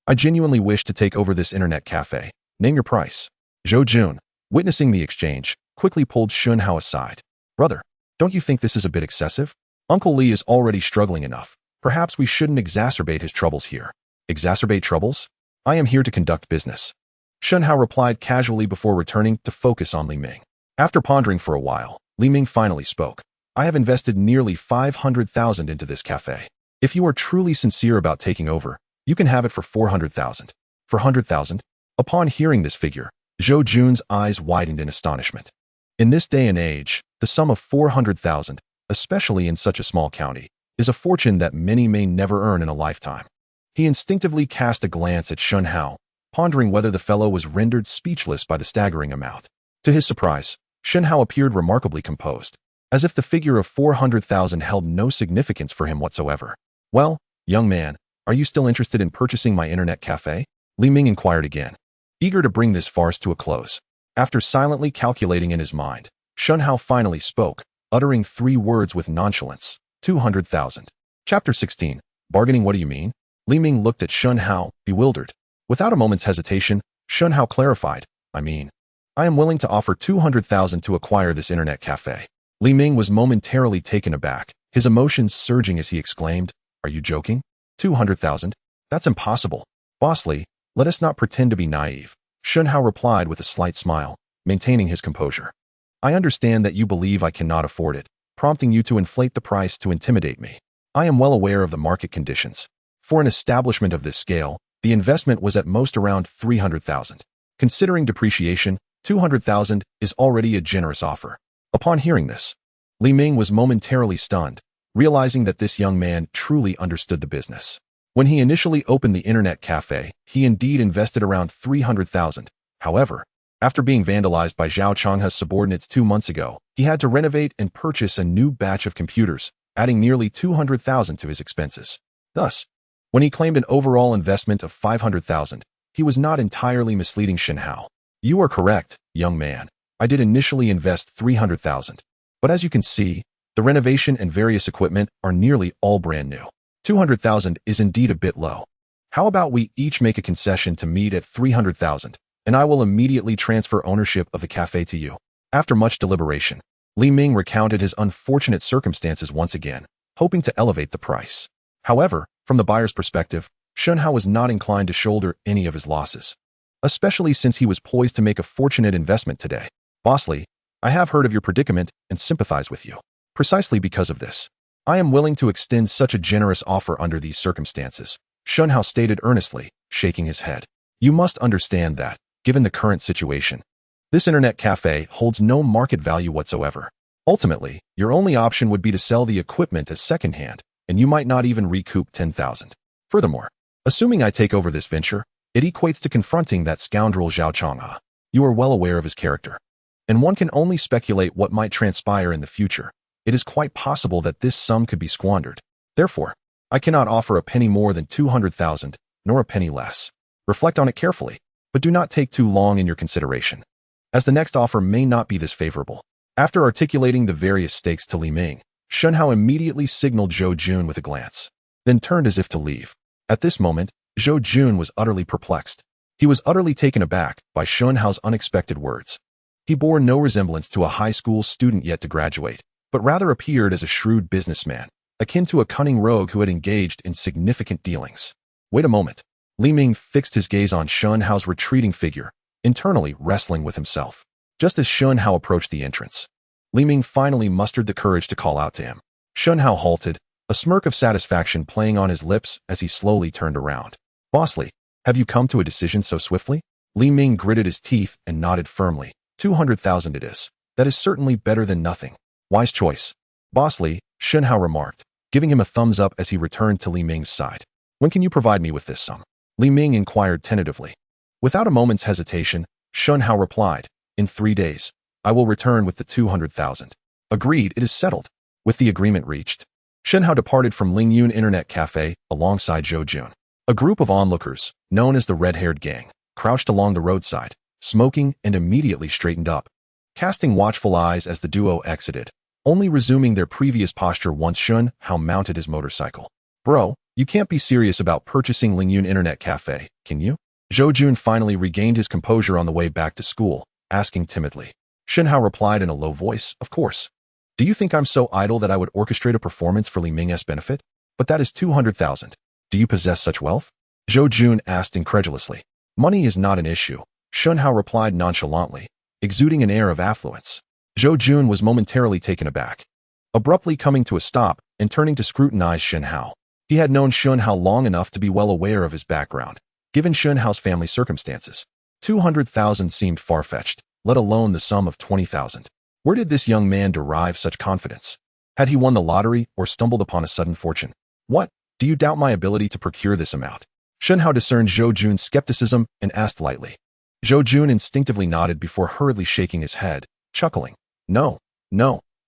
I genuinely wish to take over this internet cafe, Name your price. Zhou Jun, witnessing the exchange, quickly pulled Shen Hao aside. Brother, don't you think this is a bit excessive? Uncle Li is already struggling enough. Perhaps we shouldn't exacerbate his troubles here. Exacerbate troubles? I am here to conduct business. Shen Hao replied casually before returning to focus on Li Ming. After pondering for a while, Li Ming finally spoke. I have invested nearly 500,000 into this café. If you are truly sincere about taking over, you can have it for 400,000. For 100,000? Upon hearing this figure, Zhou Jun's eyes widened in astonishment. In this day and age, the sum of 400,000, especially in such a small county, is a fortune that many may never earn in a lifetime. He instinctively cast a glance at Shen Hao, pondering whether the fellow was rendered speechless by the staggering amount. To his surprise, Shen Hao appeared remarkably composed, as if the figure of 400,000 held no significance for him whatsoever. Well, young man, are you still interested in purchasing my internet cafe? Li Ming inquired again, eager to bring this farce to a close. After silently calculating in his mind, Shen Hao finally spoke, uttering 3 words with nonchalance. 200,000. Chapter 16. Bargaining. What do you mean? Li Ming looked at Shen Hao, bewildered. Without a moment's hesitation, Shen Hao clarified, I am willing to offer 200,000 to acquire this internet cafe. Li Ming was momentarily taken aback, his emotions surging as he exclaimed, Are you joking? 200,000? That's impossible. Boss Li, let us not pretend to be naive. Shen Hao replied with a slight smile, maintaining his composure. I understand that you believe I cannot afford it, prompting you to inflate the price to intimidate me. I am well aware of the market conditions. For an establishment of this scale, the investment was at most around 300,000. Considering depreciation, 200,000 is already a generous offer. Upon hearing this, Li Ming was momentarily stunned, realizing that this young man truly understood the business. When he initially opened the internet cafe, he indeed invested around 300,000. However, after being vandalized by Zhao Changhe's subordinates 2 months ago, he had to renovate and purchase a new batch of computers, adding nearly 200,000 to his expenses. Thus, when he claimed an overall investment of 500,000, he was not entirely misleading Shen Hao. You are correct, young man. I did initially invest 300,000. But as you can see, the renovation and various equipment are nearly all brand new. 200,000 is indeed a bit low. How about we each make a concession to meet at 300,000, and I will immediately transfer ownership of the cafe to you. After much deliberation, Li Ming recounted his unfortunate circumstances once again, hoping to elevate the price. However, from the buyer's perspective, Shen Hao was not inclined to shoulder any of his losses, especially since he was poised to make a fortunate investment today. Boss Li, I have heard of your predicament and sympathize with you. Precisely because of this, I am willing to extend such a generous offer under these circumstances, Shen Hao stated earnestly, shaking his head. You must understand that, given the current situation, this internet cafe holds no market value whatsoever. Ultimately, your only option would be to sell the equipment as secondhand, and you might not even recoup 10,000. Furthermore, assuming I take over this venture, it equates to confronting that scoundrel Zhao Changhe. You are well aware of his character, and one can only speculate what might transpire in the future. It is quite possible that this sum could be squandered. Therefore, I cannot offer a penny more than 200,000, nor a penny less. Reflect on it carefully, but do not take too long in your consideration, as the next offer may not be this favorable. After articulating the various stakes to Li Ming, Shen Hao immediately signaled Zhou Jun with a glance, then turned as if to leave. At this moment, Zhou Jun was utterly perplexed. He was utterly taken aback by Shen Hao's unexpected words. He bore no resemblance to a high school student yet to graduate, but rather appeared as a shrewd businessman, akin to a cunning rogue who had engaged in significant dealings. Wait a moment. Li Ming fixed his gaze on Shen Hao's retreating figure, internally wrestling with himself. Just as Shen Hao approached the entrance, Li Ming finally mustered the courage to call out to him. Shen Hao halted, a smirk of satisfaction playing on his lips as he slowly turned around. Boss Li, have you come to a decision so swiftly? Li Ming gritted his teeth and nodded firmly. 200,000 it is. That is certainly better than nothing. Wise choice. Boss Li, Shen Hao remarked, giving him a thumbs up as he returned to Li Ming's side. When can you provide me with this sum? Li Ming inquired tentatively. Without a moment's hesitation, Shen Hao replied, In 3 days, I will return with the 200,000. Agreed, it is settled. With the agreement reached, Shen Hao departed from Lingyun Internet Cafe alongside Zhou Jun. A group of onlookers, known as the Red-Haired Gang, crouched along the roadside, smoking and immediately straightened up, casting watchful eyes as the duo exited, only resuming their previous posture once Shen Hao mounted his motorcycle. Bro, you can't be serious about purchasing Lingyun Internet Cafe, can you? Zhou Jun finally regained his composure on the way back to school, asking timidly. Shen Hao replied in a low voice, "Of course. Do you think I'm so idle that I would orchestrate a performance for Li Ming's benefit? But that is 200,000. Do you possess such wealth?" Zhou Jun asked incredulously. "Money is not an issue," Shen Hao replied nonchalantly, exuding an air of affluence. Zhou Jun was momentarily taken aback, abruptly coming to a stop and turning to scrutinize Shen Hao. He had known Shen Hao long enough to be well aware of his background. Given Shen Hao's family circumstances, 200,000 seemed far-fetched, let alone the sum of 20,000. Where did this young man derive such confidence? Had he won the lottery or stumbled upon a sudden fortune? "What? Do you doubt my ability to procure this amount?" Shen Hao discerned Zhou Jun's skepticism and asked lightly. Zhou Jun instinctively nodded before hurriedly shaking his head, chuckling. No,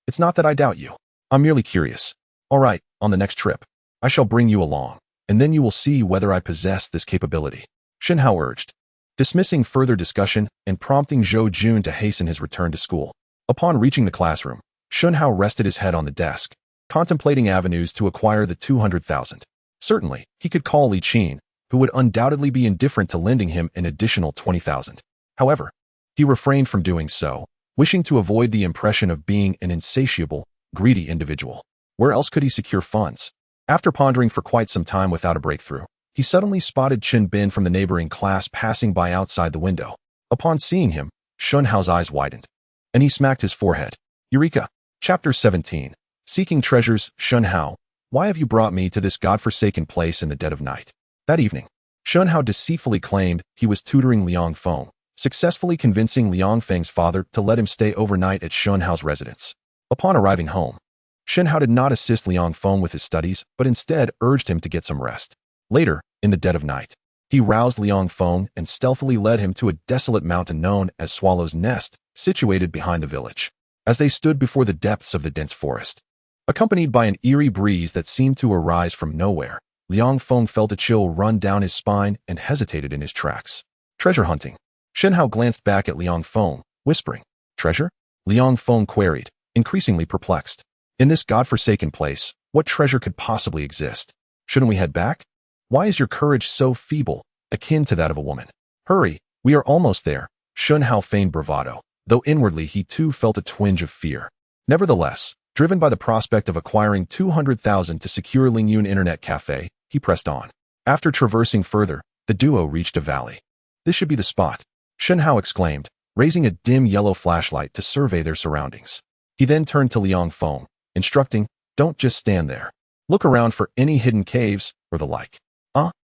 it's not that I doubt you. I'm merely curious. All right, on the next trip, I shall bring you along, and then you will see whether I possess this capability," Shen Hao urged, dismissing further discussion and prompting Zhou Jun to hasten his return to school. Upon reaching the classroom, Shen Hao rested his head on the desk, contemplating avenues to acquire the 200,000. Certainly, he could call Li Qin, who would undoubtedly be indifferent to lending him an additional 20,000. However, he refrained from doing so, wishing to avoid the impression of being an insatiable, greedy individual. Where else could he secure funds? After pondering for quite some time without a breakthrough, he suddenly spotted Qin Bin from the neighboring class passing by outside the window. Upon seeing him, Shen Hao's eyes widened, and he smacked his forehead. Eureka! Chapter 17. Seeking Treasures. Shen Hao, why have you brought me to this godforsaken place in the dead of night? That evening, Shen Hao deceitfully claimed he was tutoring Liang Feng, successfully convincing Liang Feng's father to let him stay overnight at Shen Hao's residence. Upon arriving home, Shen Hao did not assist Liang Feng with his studies, but instead urged him to get some rest. Later, in the dead of night, he roused Liang Feng and stealthily led him to a desolate mountain known as Swallow's Nest, situated behind the village. As they stood before the depths of the dense forest, accompanied by an eerie breeze that seemed to arise from nowhere, Liang Feng felt a chill run down his spine and hesitated in his tracks. Treasure hunting. Shen Hao glanced back at Liang Feng, whispering, "Treasure?" Liang Feng queried, increasingly perplexed. "In this godforsaken place, what treasure could possibly exist? Shouldn't we head back? Why is your courage so feeble, akin to that of a woman? Hurry, we are almost there." Shen Hao feigned bravado, though inwardly he too felt a twinge of fear. Nevertheless, driven by the prospect of acquiring 200,000 to secure Lingyun Internet Café, he pressed on. After traversing further, the duo reached a valley. "This should be the spot," Shen Hao exclaimed, raising a dim yellow flashlight to survey their surroundings. He then turned to Liang Feng, instructing, "Don't just stand there. Look around for any hidden caves or the like."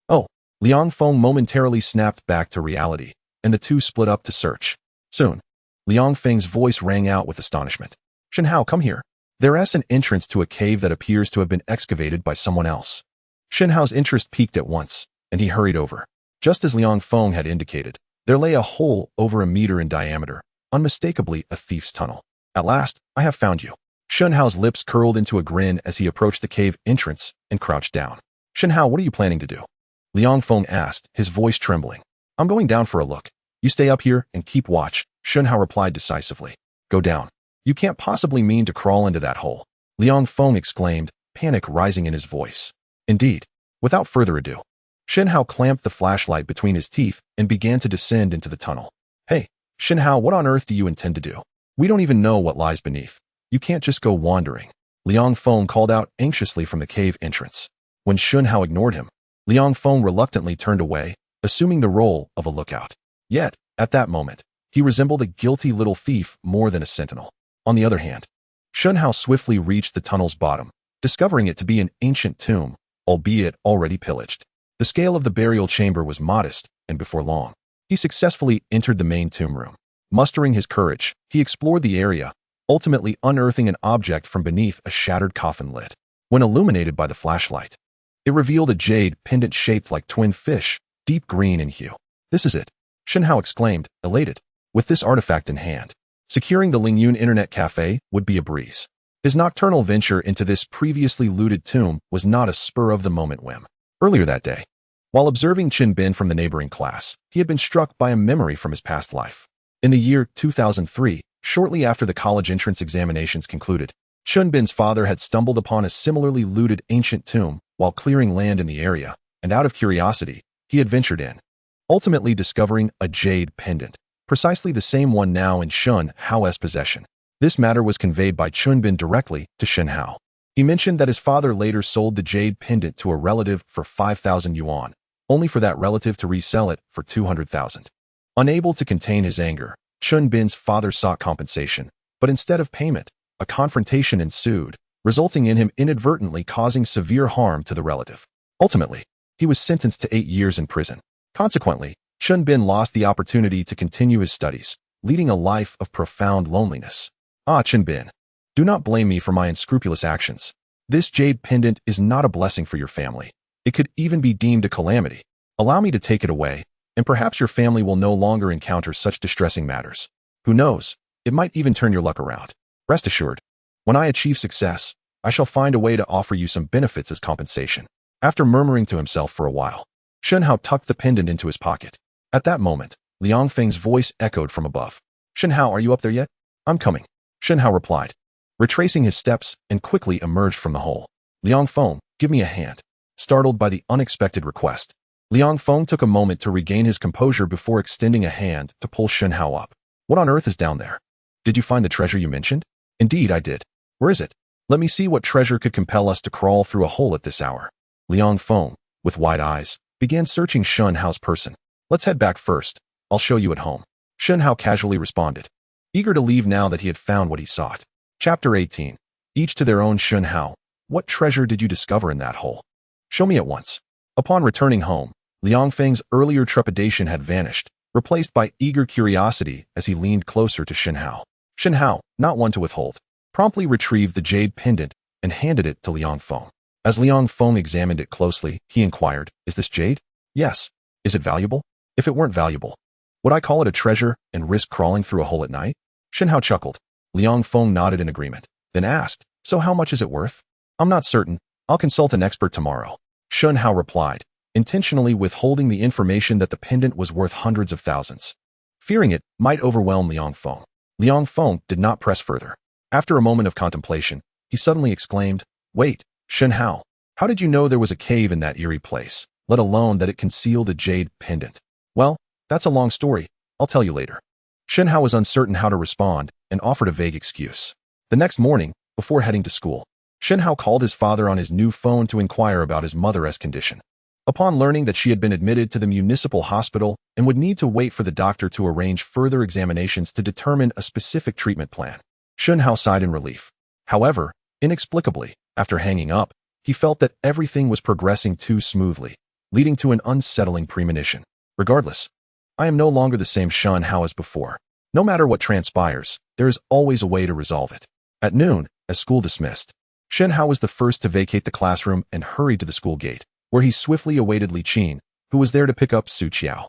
Oh, Liang Feng momentarily snapped back to reality, and the two split up to search. Soon, Liang Feng's voice rang out with astonishment. "Shen Hao, come here. There is an entrance to a cave that appears to have been excavated by someone else." Shen Hao's interest peaked at once, and he hurried over. Just as Liang Feng had indicated, there lay a hole over a meter in diameter, unmistakably a thief's tunnel. "At last, I have found you." Shen Hao's lips curled into a grin as he approached the cave entrance and crouched down. "Shen Hao, what are you planning to do?" Liang Feng asked, his voice trembling. "I'm going down for a look. You stay up here and keep watch," Shen Hao replied decisively. "Go down. You can't possibly mean to crawl into that hole," Liang Feng exclaimed, panic rising in his voice. Indeed, without further ado, Shen Hao clamped the flashlight between his teeth and began to descend into the tunnel. "Hey, Shen Hao, what on earth do you intend to do? We don't even know what lies beneath. You can't just go wandering," Liang Feng called out anxiously from the cave entrance. When Shen Hao ignored him, Liang Feng reluctantly turned away, assuming the role of a lookout. Yet, at that moment, he resembled a guilty little thief more than a sentinel. On the other hand, Shen Hao swiftly reached the tunnel's bottom, discovering it to be an ancient tomb, albeit already pillaged. The scale of the burial chamber was modest, and before long, he successfully entered the main tomb room. Mustering his courage, he explored the area, ultimately unearthing an object from beneath a shattered coffin lid. When illuminated by the flashlight, it revealed a jade pendant shaped like twin fish, deep green in hue. "This is it," Shen Hao exclaimed, elated. With this artifact in hand, securing the Lingyun Internet Café would be a breeze. His nocturnal venture into this previously looted tomb was not a spur-of-the-moment whim. Earlier that day, while observing Qin Bin from the neighboring class, he had been struck by a memory from his past life. In the year 2003, shortly after the college entrance examinations concluded, Qin Bin's father had stumbled upon a similarly looted ancient tomb while clearing land in the area, and out of curiosity, he had ventured in. ultimately discovering a jade pendant, precisely the same one now in Shen Hao's possession. This matter was conveyed by Chunbin directly to Shen Hao. He mentioned that his father later sold the jade pendant to a relative for 5,000 yuan, only for that relative to resell it for 200,000. Unable to contain his anger, Chunbin's father sought compensation, but instead of payment, a confrontation ensued, resulting in him inadvertently causing severe harm to the relative. Ultimately, he was sentenced to 8 years in prison. Consequently, Chunbin lost the opportunity to continue his studies, leading a life of profound loneliness. Ah, Chunbin, do not blame me for my unscrupulous actions. This jade pendant is not a blessing for your family. It could even be deemed a calamity. Allow me to take it away, and perhaps your family will no longer encounter such distressing matters. Who knows, it might even turn your luck around. Rest assured, when I achieve success, I shall find a way to offer you some benefits as compensation. After murmuring to himself for a while, Shen Hao tucked the pendant into his pocket. At that moment, Liang Feng's voice echoed from above. Shen Hao, are you up there yet? I'm coming. Shen Hao replied, retracing his steps and quickly emerged from the hole. Liang Feng, give me a hand. Startled by the unexpected request, Liang Feng took a moment to regain his composure before extending a hand to pull Shen Hao up. What on earth is down there? Did you find the treasure you mentioned? Indeed, I did. Where is it? Let me see what treasure could compel us to crawl through a hole at this hour. Liang Feng, with wide eyes, began searching Shen Hao's person. Let's head back first. I'll show you at home. Shen Hao casually responded, eager to leave now that he had found what he sought. Chapter 18. Each to their own. Shen Hao, what treasure did you discover in that hole? Show me at once. Upon returning home, Liang Feng's earlier trepidation had vanished, replaced by eager curiosity as he leaned closer to Shen Hao. Shen Hao, not one to withhold, promptly retrieved the jade pendant and handed it to Liang Feng. As Liang Feng examined it closely, he inquired, is this jade? Yes. Is it valuable? If it weren't valuable, would I call it a treasure and risk crawling through a hole at night? Shen Hao chuckled. Liang Feng nodded in agreement, then asked, so how much is it worth? I'm not certain. I'll consult an expert tomorrow. Shen Hao replied, intentionally withholding the information that the pendant was worth hundreds of thousands. Fearing it might overwhelm Liang Feng did not press further. After a moment of contemplation, he suddenly exclaimed, wait, Shen Hao, how did you know there was a cave in that eerie place, let alone that it concealed a jade pendant? Well, that's a long story. I'll tell you later. Shen Hao was uncertain how to respond and offered a vague excuse. The next morning, before heading to school, Shen Hao called his father on his new phone to inquire about his mother's condition. Upon learning that she had been admitted to the municipal hospital and would need to wait for the doctor to arrange further examinations to determine a specific treatment plan, Shen Hao sighed in relief. However, inexplicably, after hanging up, he felt that everything was progressing too smoothly, leading to an unsettling premonition. Regardless, I am no longer the same Shen Hao as before. No matter what transpires, there is always a way to resolve it. At noon, as school dismissed, Shen Hao was the first to vacate the classroom and hurried to the school gate, where he swiftly awaited Li Qin, who was there to pick up Su Qiao.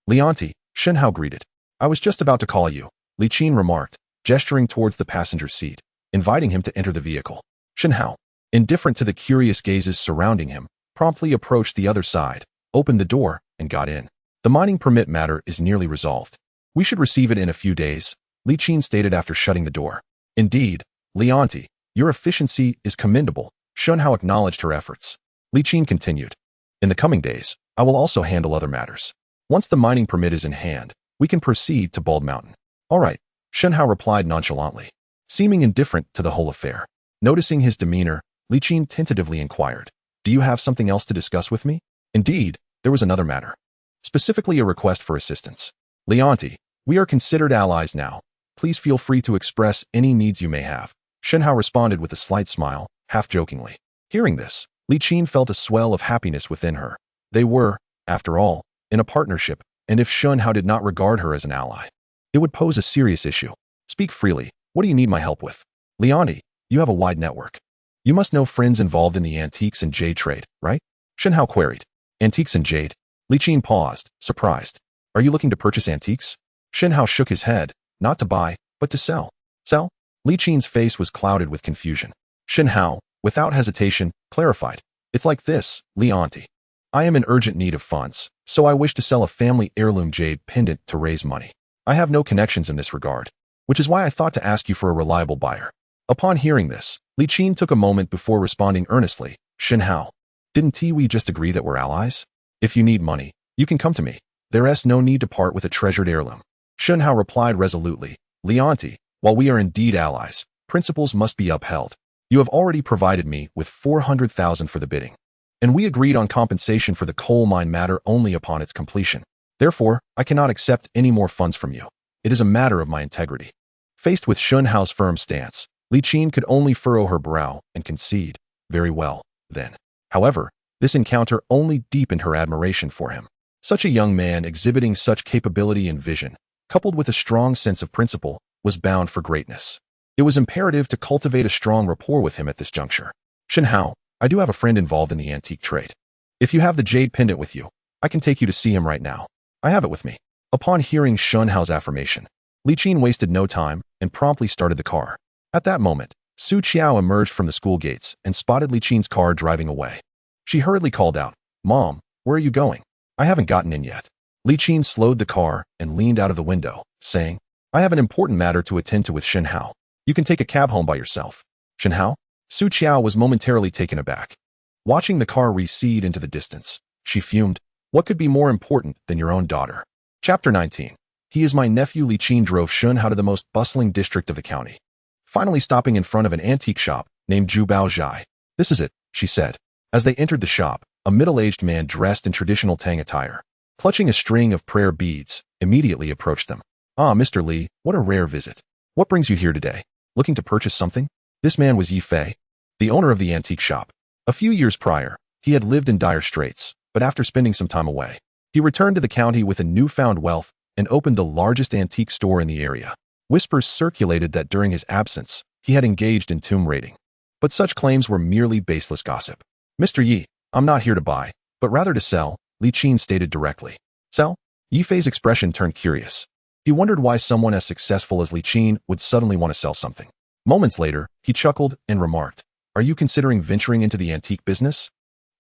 Lianti, Shen Hao greeted. I was just about to call you, Li Qin remarked, gesturing towards the passenger seat, inviting him to enter the vehicle. Shen Hao, indifferent to the curious gazes surrounding him, promptly approached the other side, opened the door, and got in. The mining permit matter is nearly resolved. We should receive it in a few days, Li Qin stated after shutting the door. Indeed, Lianti, your efficiency is commendable. Shen Hao acknowledged her efforts. Li Qin continued. In the coming days, I will also handle other matters. Once the mining permit is in hand, we can proceed to Bald Mountain. All right, Shen Hao replied nonchalantly, seeming indifferent to the whole affair. Noticing his demeanor, Li Qin tentatively inquired, do you have something else to discuss with me? Indeed, there was another matter. Specifically a request for assistance. Lianti, we are considered allies now. Please feel free to express any needs you may have. Shen Hao responded with a slight smile, half-jokingly. Hearing this, Li Qin felt a swell of happiness within her. They were, after all, in a partnership, and if Shen Hao did not regard her as an ally, it would pose a serious issue. Speak freely. What do you need my help with? Lianti, you have a wide network. You must know friends involved in the antiques and jade trade, right? Shen Hao queried. Antiques and jade? Li Qin paused, surprised. Are you looking to purchase antiques? Shen Hao shook his head, not to buy, but to sell. Sell? Li Qin's face was clouded with confusion. Shen Hao, without hesitation, clarified. It's like this, Lianti. I am in urgent need of funds, so I wish to sell a family heirloom jade pendant to raise money. I have no connections in this regard, which is why I thought to ask you for a reliable buyer. Upon hearing this, Li Qin took a moment before responding earnestly. Shen Hao, didn't we just agree that we're allies? If you need money, you can come to me. There's no need to part with a treasured heirloom. Shen Hao replied resolutely, Leonti, while we are indeed allies, principles must be upheld. You have already provided me with 400,000 for the bidding, and we agreed on compensation for the coal mine matter only upon its completion. Therefore, I cannot accept any more funds from you. It is a matter of my integrity. Faced with Shen Hao's firm stance, Li Qin could only furrow her brow and concede, very well, then. However, this encounter only deepened her admiration for him. Such a young man exhibiting such capability and vision, coupled with a strong sense of principle, was bound for greatness. It was imperative to cultivate a strong rapport with him at this juncture. Shen Hao, I do have a friend involved in the antique trade. If you have the jade pendant with you, I can take you to see him right now. I have it with me. Upon hearing Shen Hao's affirmation, Li Qin wasted no time and promptly started the car. At that moment, Su Qiao emerged from the school gates and spotted Li Qin's car driving away. She hurriedly called out, Mom, where are you going? I haven't gotten in yet. Li Qin slowed the car and leaned out of the window, saying, I have an important matter to attend to with Shen Hao. You can take a cab home by yourself. Shen Hao? Su Qiao was momentarily taken aback. Watching the car recede into the distance, she fumed, what could be more important than your own daughter? Chapter 19. He is my nephew. Li Qin drove Shen Hao to the most bustling district of the county, finally stopping in front of an antique shop named Zhu Bao Zhai. This is it, she said. As they entered the shop, a middle-aged man dressed in traditional Tang attire, clutching a string of prayer beads, immediately approached them. Ah, Mr. Li, what a rare visit. What brings you here today? Looking to purchase something? This man was Yi Fei, the owner of the antique shop. A few years prior, he had lived in dire straits, but after spending some time away, he returned to the county with a newfound wealth and opened the largest antique store in the area. Whispers circulated that during his absence, he had engaged in tomb raiding. But such claims were merely baseless gossip. Mr. Yi, I'm not here to buy, but rather to sell, Li Qin stated directly. Sell? Yi Fei's expression turned curious. He wondered why someone as successful as Li Qin would suddenly want to sell something. Moments later, he chuckled and remarked, Are you considering venturing into the antique business?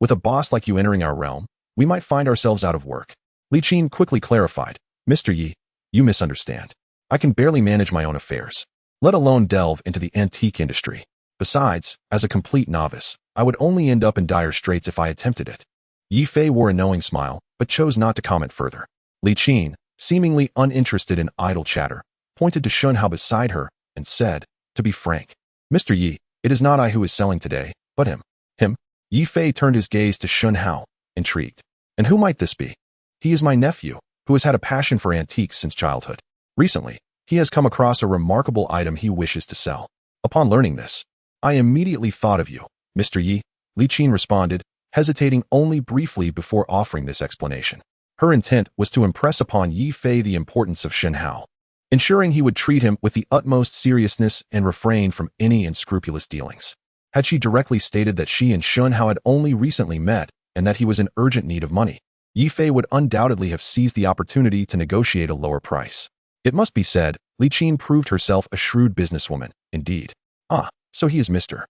With a boss like you entering our realm, we might find ourselves out of work. Li Qin quickly clarified, Mr. Yi, you misunderstand. I can barely manage my own affairs, let alone delve into the antique industry. Besides, as a complete novice, I would only end up in dire straits if I attempted it. Yi Fei wore a knowing smile, but chose not to comment further. Li Qin, seemingly uninterested in idle chatter, pointed to Shen Hao beside her and said, To be frank, Mr. Yi, it is not I who is selling today, but him. Him? Yi Fei turned his gaze to Shen Hao, intrigued. And who might this be? He is my nephew, who has had a passion for antiques since childhood. Recently, he has come across a remarkable item he wishes to sell. Upon learning this, I immediately thought of you, Mr. Yi, Li Qin responded, hesitating only briefly before offering this explanation. Her intent was to impress upon Yi Fei the importance of Shen Hao, ensuring he would treat him with the utmost seriousness and refrain from any unscrupulous dealings. Had she directly stated that she and Shen Hao had only recently met and that he was in urgent need of money, Yi Fei would undoubtedly have seized the opportunity to negotiate a lower price. It must be said, Li Qin proved herself a shrewd businesswoman, indeed. Ah, so he is Mr.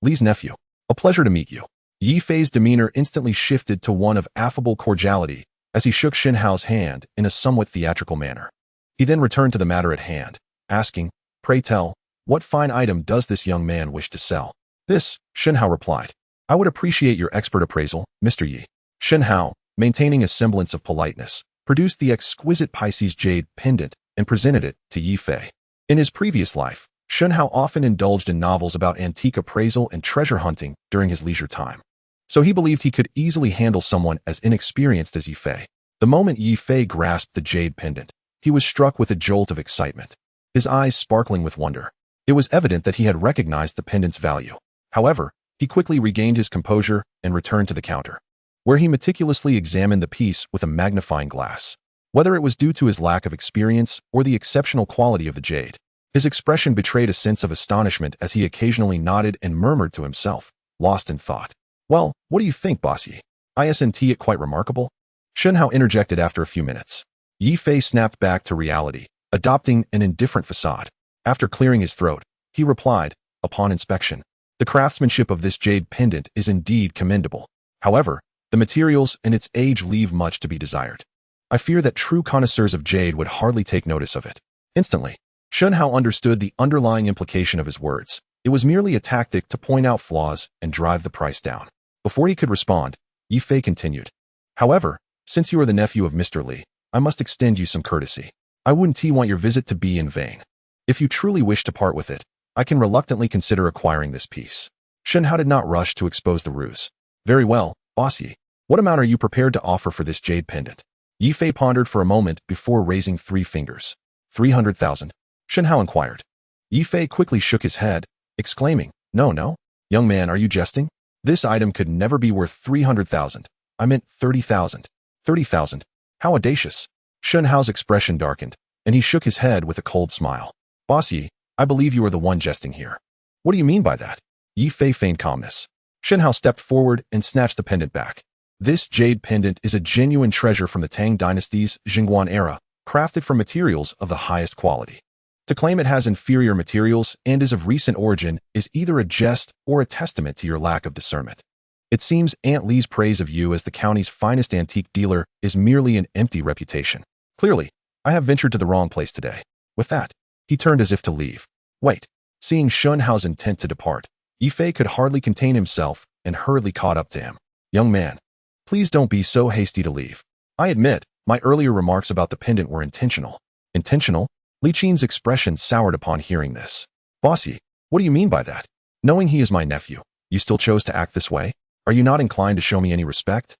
Li's nephew. A pleasure to meet you. Yi Fei's demeanor instantly shifted to one of affable cordiality as he shook Shen Hao's hand in a somewhat theatrical manner. He then returned to the matter at hand, asking, Pray tell, what fine item does this young man wish to sell? This, Shen Hao replied. I would appreciate your expert appraisal, Mr. Yi. Shen Hao, maintaining a semblance of politeness, produced the exquisite Pisces jade pendant and presented it to Yi Fei. In his previous life, Shen Hao often indulged in novels about antique appraisal and treasure hunting during his leisure time, so he believed he could easily handle someone as inexperienced as Yi Fei. The moment Yi Fei grasped the jade pendant, he was struck with a jolt of excitement, his eyes sparkling with wonder. It was evident that he had recognized the pendant's value. However, he quickly regained his composure and returned to the counter, where he meticulously examined the piece with a magnifying glass. Whether it was due to his lack of experience or the exceptional quality of the jade, his expression betrayed a sense of astonishment as he occasionally nodded and murmured to himself, lost in thought. Well, what do you think, Boss Yi? Isn't it quite remarkable? Shen Hao interjected after a few minutes. Yi Fei snapped back to reality, adopting an indifferent facade. After clearing his throat, he replied, Upon inspection, the craftsmanship of this jade pendant is indeed commendable. However, the materials and its age leave much to be desired. I fear that true connoisseurs of jade would hardly take notice of it. Instantly, Shen Hao understood the underlying implication of his words. It was merely a tactic to point out flaws and drive the price down. Before he could respond, Yi Fei continued. However, since you are the nephew of Mr. Li, I must extend you some courtesy. I wouldn't want your visit to be in vain. If you truly wish to part with it, I can reluctantly consider acquiring this piece. Shen Hao did not rush to expose the ruse. Very well, bossy. What amount are you prepared to offer for this jade pendant? Yi Fei pondered for a moment before raising 3 fingers. 300,000. Shen Hao inquired. Yi Fei quickly shook his head, exclaiming, No. Young man, are you jesting? This item could never be worth 300,000. I meant 30,000. 30,000. How audacious. Shen Hao's expression darkened, and he shook his head with a cold smile. Bossy, I believe you are the one jesting here. What do you mean by that? Yi Fei feigned calmness. Shen Hao stepped forward and snatched the pendant back. This jade pendant is a genuine treasure from the Tang Dynasty's Jingguan era, crafted from materials of the highest quality. To claim it has inferior materials and is of recent origin is either a jest or a testament to your lack of discernment. It seems Aunt Lee's praise of you as the county's finest antique dealer is merely an empty reputation. Clearly, I have ventured to the wrong place today. With that, he turned as if to leave. Wait. Seeing Shen Hao's intent to depart, Yi Fei could hardly contain himself and hurriedly caught up to him. Young man, please don't be so hasty to leave. I admit, my earlier remarks about the pendant were intentional. Intentional? Li Qin's expression soured upon hearing this. Bossy, what do you mean by that? Knowing he is my nephew, you still chose to act this way? Are you not inclined to show me any respect?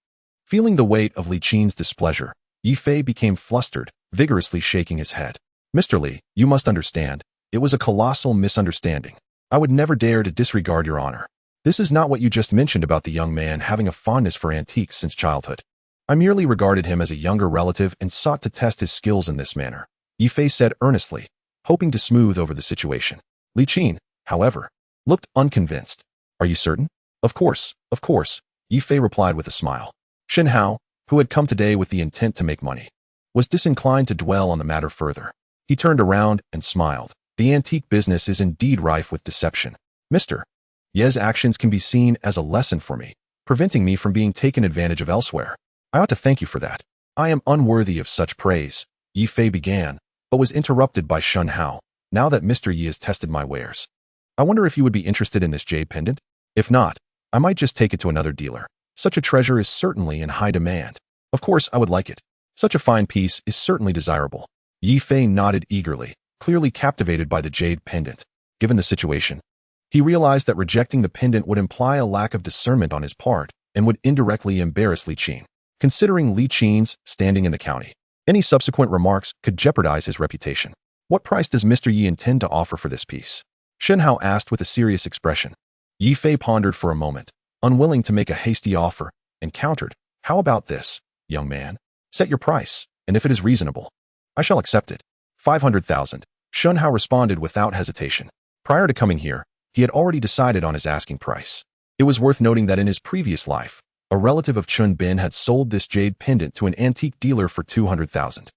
Feeling the weight of Li Qin's displeasure, Yi Fei became flustered, vigorously shaking his head. Mr. Li, you must understand, it was a colossal misunderstanding. I would never dare to disregard your honor. This is not what you just mentioned about the young man having a fondness for antiques since childhood. I merely regarded him as a younger relative and sought to test his skills in this manner, Yi Fei said earnestly, hoping to smooth over the situation. Li Qin, however, looked unconvinced. Are you certain? Of course, Yi Fei replied with a smile. Shen Hao, who had come today with the intent to make money, was disinclined to dwell on the matter further. He turned around and smiled. The antique business is indeed rife with deception. Mr. Ye's actions can be seen as a lesson for me, preventing me from being taken advantage of elsewhere. I ought to thank you for that. I am unworthy of such praise, Yi Fei began, but was interrupted by Shen Hao. Now that Mr. Yi has tested my wares, I wonder if you would be interested in this jade pendant? If not, I might just take it to another dealer. Such a treasure is certainly in high demand. Of course, I would like it. Such a fine piece is certainly desirable. Yi Fei nodded eagerly, clearly captivated by the jade pendant. Given the situation, he realized that rejecting the pendant would imply a lack of discernment on his part and would indirectly embarrass Li Qin. Considering Li Qin's standing in the county, any subsequent remarks could jeopardize his reputation. What price does Mr. Yi intend to offer for this piece? Shen Hao asked with a serious expression. Yi Fei pondered for a moment, unwilling to make a hasty offer, and countered, How about this, young man? Set your price, and if it is reasonable, I shall accept it. 500,000. Shen Hao responded without hesitation. Prior to coming here, he had already decided on his asking price. It was worth noting that in his previous life, a relative of Chun Bin had sold this jade pendant to an antique dealer for 200,000.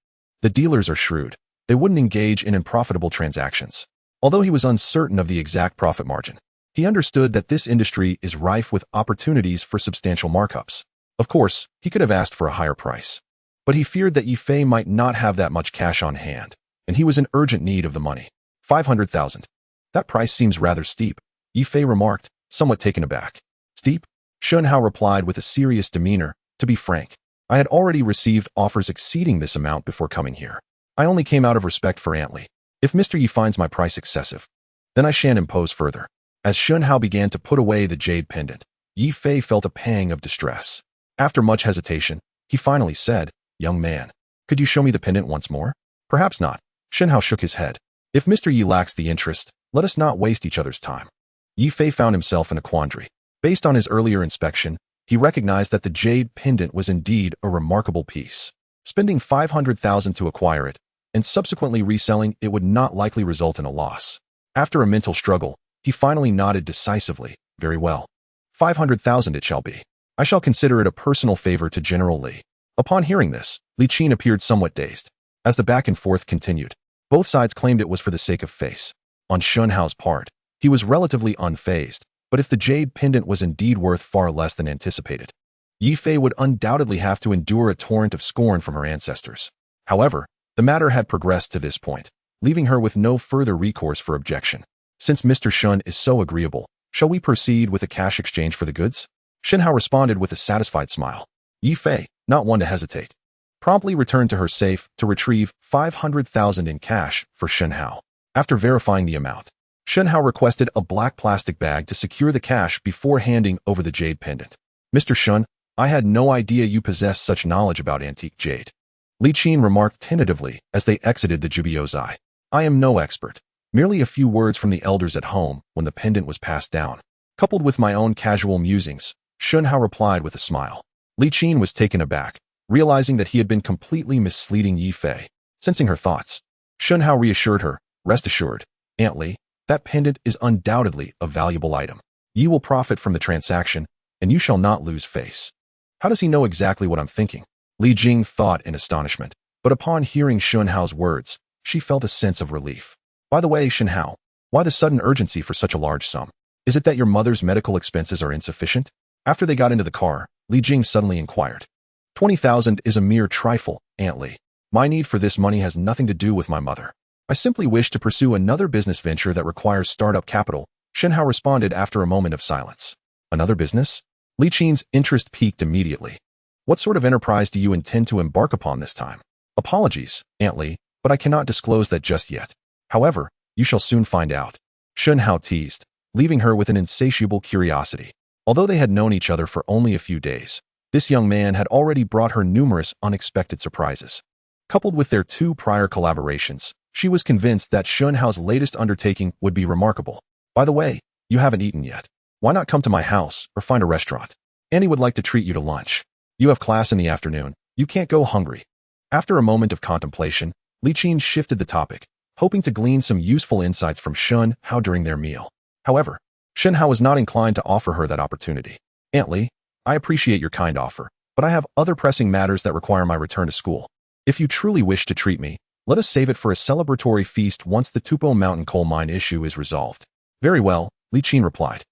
The dealers are shrewd. They wouldn't engage in unprofitable transactions. Although he was uncertain of the exact profit margin, he understood that this industry is rife with opportunities for substantial markups. Of course, he could have asked for a higher price, but he feared that Yi Fei might not have that much cash on hand, and he was in urgent need of the money. 500,000. That price seems rather steep, Yi Fei remarked, somewhat taken aback. Steep? Shen Hao replied with a serious demeanor. To be frank, I had already received offers exceeding this amount before coming here. I only came out of respect for Aunt Li. If Mr. Yi finds my price excessive, then I shan't impose further. As Shen Hao began to put away the jade pendant, Yi Fei felt a pang of distress. After much hesitation, he finally said, Young man, could you show me the pendant once more? Perhaps not. Shen Hao shook his head. If Mr. Yi lacks the interest, let us not waste each other's time. Yi Fei found himself in a quandary. Based on his earlier inspection, he recognized that the jade pendant was indeed a remarkable piece. Spending 500,000 to acquire it, and subsequently reselling it would not likely result in a loss. After a mental struggle, he finally nodded decisively. Very well. 500,000 it shall be. I shall consider it a personal favor to General Li. Upon hearing this, Li Qin appeared somewhat dazed. As the back and forth continued, both sides claimed it was for the sake of face. On Shen Hao's part, he was relatively unfazed, but if the jade pendant was indeed worth far less than anticipated, Yi Fei would undoubtedly have to endure a torrent of scorn from her ancestors. However, the matter had progressed to this point, leaving her with no further recourse for objection. Since Mr. Shen is so agreeable, shall we proceed with a cash exchange for the goods? Shen Hao responded with a satisfied smile. Yi Fei, not one to hesitate, promptly returned to her safe to retrieve 500,000 in cash for Shen Hao. After verifying the amount, Shen Hao requested a black plastic bag to secure the cash before handing over the jade pendant. Mr. Shun, I had no idea you possessed such knowledge about antique jade. Li Qin remarked tentatively as they exited the Jubiozai. I am no expert. Merely a few words from the elders at home when the pendant was passed down. Coupled with my own casual musings, Shen Hao replied with a smile. Li Qin was taken aback, realizing that he had been completely misleading Yi Fei. Sensing her thoughts, Shen Hao reassured her, rest assured, Aunt Li, that pendant is undoubtedly a valuable item. Yi will profit from the transaction, and you shall not lose face. How does he know exactly what I'm thinking? Li Jing thought in astonishment, but upon hearing Shen Hao's words, she felt a sense of relief. By the way, Shen Hao, why the sudden urgency for such a large sum? Is it that your mother's medical expenses are insufficient? After they got into the car, Li Jing suddenly inquired. 20,000 is a mere trifle, Aunt Li. My need for this money has nothing to do with my mother. I simply wish to pursue another business venture that requires startup capital, Shen Hao responded after a moment of silence. Another business? Li Qin's interest peaked immediately. What sort of enterprise do you intend to embark upon this time? Apologies, Aunt Li, but I cannot disclose that just yet. However, you shall soon find out. Shen Hao teased, leaving her with an insatiable curiosity. Although they had known each other for only a few days, this young man had already brought her numerous unexpected surprises. Coupled with their 2 prior collaborations, she was convinced that Shen Hao's latest undertaking would be remarkable. By the way, you haven't eaten yet. Why not come to my house or find a restaurant? Annie would like to treat you to lunch. You have class in the afternoon. You can't go hungry. After a moment of contemplation, Li Qin shifted the topic, hoping to glean some useful insights from Shen Hao during their meal. However, Shen Hao was not inclined to offer her that opportunity. Aunt Li, I appreciate your kind offer, but I have other pressing matters that require my return to school. If you truly wish to treat me, let us save it for a celebratory feast once the Tupo Mountain coal mine issue is resolved. Very well, Li Qin replied.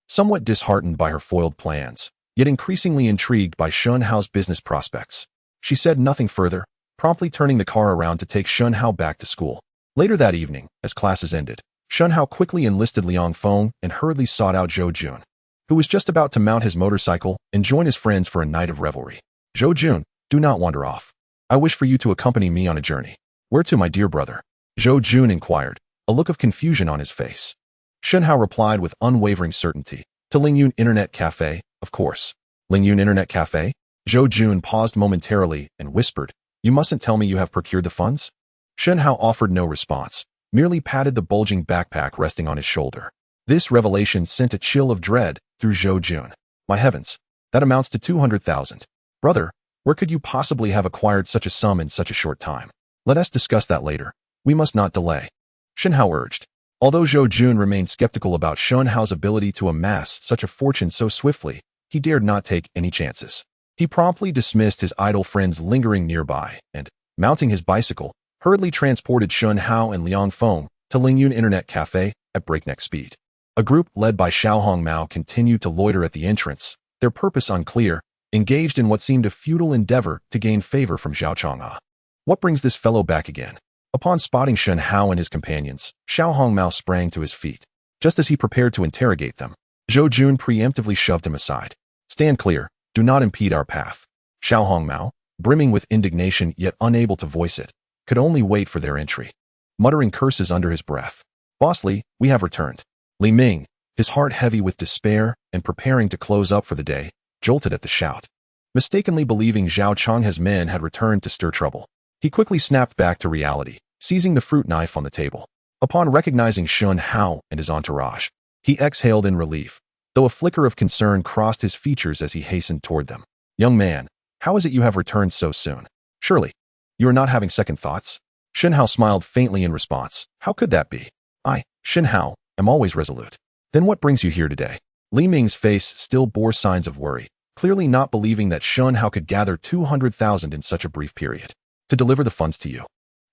Somewhat disheartened by her foiled plans, yet increasingly intrigued by Shen Hao's business prospects, she said nothing further, promptly turning the car around to take Shen Hao back to school. Later that evening, as classes ended, Shen Hao quickly enlisted Liang Feng and hurriedly sought out Zhou Jun, who was just about to mount his motorcycle and join his friends for a night of revelry. Zhou Jun, do not wander off. I wish for you to accompany me on a journey. Where to, my dear brother? Zhou Jun inquired, a look of confusion on his face. Shen Hao replied with unwavering certainty, to Lingyun Internet Café, of course. Lingyun Internet Café? Zhou Jun paused momentarily and whispered, you mustn't tell me you have procured the funds? Shen Hao offered no response, merely patted the bulging backpack resting on his shoulder. This revelation sent a chill of dread through Zhou Jun. My heavens, that amounts to 200,000. Brother, where could you possibly have acquired such a sum in such a short time? Let us discuss that later. We must not delay. Shen Hao urged. Although Zhou Jun remained skeptical about Shen Hao's ability to amass such a fortune so swiftly, he dared not take any chances. He promptly dismissed his idle friends lingering nearby and, mounting his bicycle, hurriedly transported Shen Hao and Liang Feng to Lingyun Internet Café at breakneck speed. A group led by Xiaohong Mao continued to loiter at the entrance, their purpose unclear, engaged in what seemed a futile endeavor to gain favor from Zhao Chang'e. What brings this fellow back again? Upon spotting Shen Hao and his companions, Xiaohong Mao sprang to his feet. Just as he prepared to interrogate them, Zhou Jun preemptively shoved him aside. Stand clear, do not impede our path. Xiaohong Mao, brimming with indignation yet unable to voice it, could only wait for their entry. Muttering curses under his breath. Boss Li, we have returned. Li Ming, his heart heavy with despair and preparing to close up for the day, jolted at the shout. Mistakenly believing Zhao Chang'e's men had returned to stir trouble, he quickly snapped back to reality, seizing the fruit knife on the table. Upon recognizing Shen Hao and his entourage, he exhaled in relief, though a flicker of concern crossed his features as he hastened toward them. Young man, how is it you have returned so soon? Surely, you are not having second thoughts? Shen Hao smiled faintly in response. How could that be? I, Shen Hao, am always resolute. Then what brings you here today? Li Ming's face still bore signs of worry, clearly not believing that Shen Hao could gather 200,000 in such a brief period. To deliver the funds to you.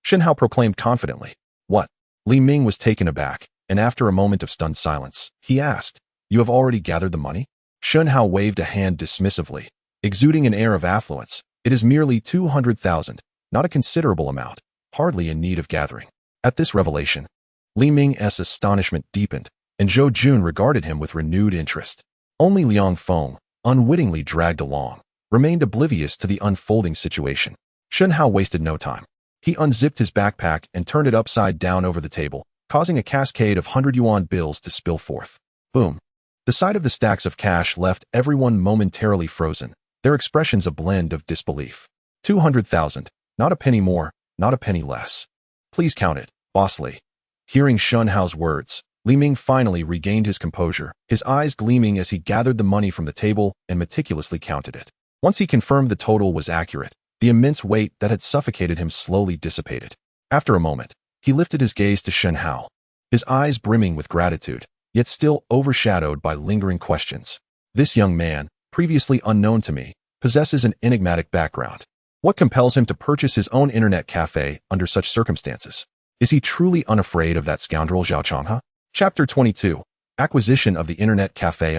Shen Hao proclaimed confidently. What? Li Ming was taken aback, and after a moment of stunned silence, he asked, you have already gathered the money? Shen Hao waved a hand dismissively, exuding an air of affluence. It is merely 200,000, not a considerable amount, hardly in need of gathering. At this revelation, Li Ming's astonishment deepened, and Zhou Jun regarded him with renewed interest. Only Liang Feng, unwittingly dragged along, remained oblivious to the unfolding situation. Shen Hao wasted no time. He unzipped his backpack and turned it upside down over the table, causing a cascade of 100 yuan bills to spill forth. Boom. The sight of the stacks of cash left everyone momentarily frozen, their expressions a blend of disbelief. 200,000. Not a penny more, not a penny less. Please count it, Boss Li. Hearing Shen Hao's words, Li Ming finally regained his composure, his eyes gleaming as he gathered the money from the table and meticulously counted it. Once he confirmed the total was accurate, the immense weight that had suffocated him slowly dissipated. After a moment, he lifted his gaze to Shen Hao, his eyes brimming with gratitude, yet still overshadowed by lingering questions. This young man, previously unknown to me, possesses an enigmatic background. What compels him to purchase his own internet cafe under such circumstances? Is he truly unafraid of that scoundrel Zhao Changhe? Chapter 22. Acquisition of the internet cafe.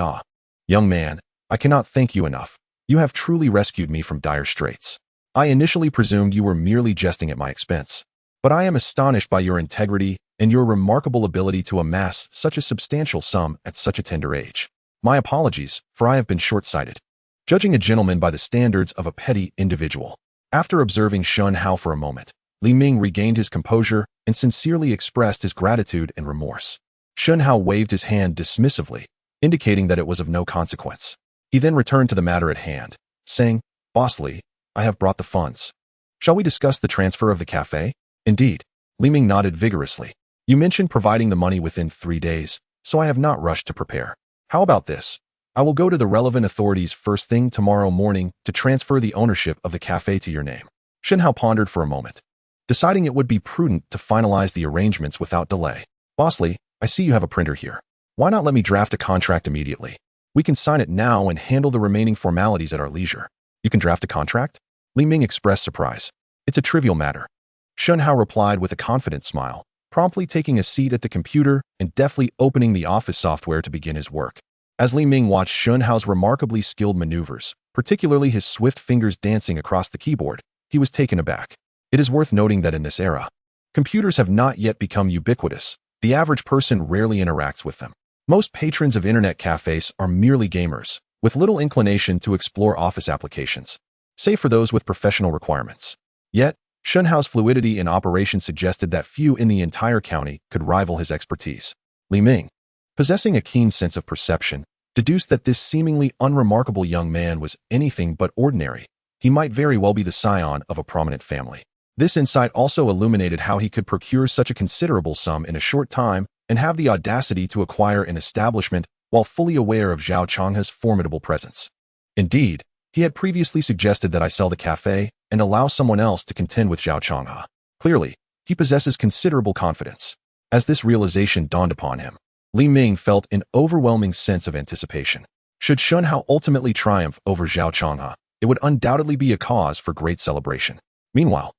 Young man, I cannot thank you enough. You have truly rescued me from dire straits. I initially presumed you were merely jesting at my expense, but I am astonished by your integrity and your remarkable ability to amass such a substantial sum at such a tender age. My apologies, for I have been short-sighted, judging a gentleman by the standards of a petty individual. After observing Shen Hao for a moment, Li Ming regained his composure and sincerely expressed his gratitude and remorse. Shen Hao waved his hand dismissively, indicating that it was of no consequence. He then returned to the matter at hand, saying, Boss Li, I have brought the funds. Shall we discuss the transfer of the cafe? Indeed. Li Ming nodded vigorously. You mentioned providing the money within 3 days, so I have not rushed to prepare. How about this? I will go to the relevant authorities first thing tomorrow morning to transfer the ownership of the cafe to your name. Shen Hao pondered for a moment, deciding it would be prudent to finalize the arrangements without delay. Boss Li, I see you have a printer here. Why not let me draft a contract immediately? We can sign it now and handle the remaining formalities at our leisure. You can draft a contract? Li Ming expressed surprise. It's a trivial matter. Shen Hao replied with a confident smile, promptly taking a seat at the computer and deftly opening the office software to begin his work. As Li Ming watched Shen Hao's remarkably skilled maneuvers, particularly his swift fingers dancing across the keyboard, he was taken aback. It is worth noting that in this era, computers have not yet become ubiquitous. The average person rarely interacts with them. Most patrons of internet cafes are merely gamers, with little inclination to explore office applications, save for those with professional requirements. Yet, Shen Hao's fluidity in operation suggested that few in the entire county could rival his expertise. Li Ming, possessing a keen sense of perception, deduced that this seemingly unremarkable young man was anything but ordinary. He might very well be the scion of a prominent family. This insight also illuminated how he could procure such a considerable sum in a short time and have the audacity to acquire an establishment while fully aware of Zhao Changhe's formidable presence. Indeed, he had previously suggested that I sell the cafe and allow someone else to contend with Zhao Changhe. Clearly, he possesses considerable confidence. As this realization dawned upon him, Li Ming felt an overwhelming sense of anticipation. Should Shen Hao ultimately triumph over Zhao Changhe, it would undoubtedly be a cause for great celebration. Meanwhile,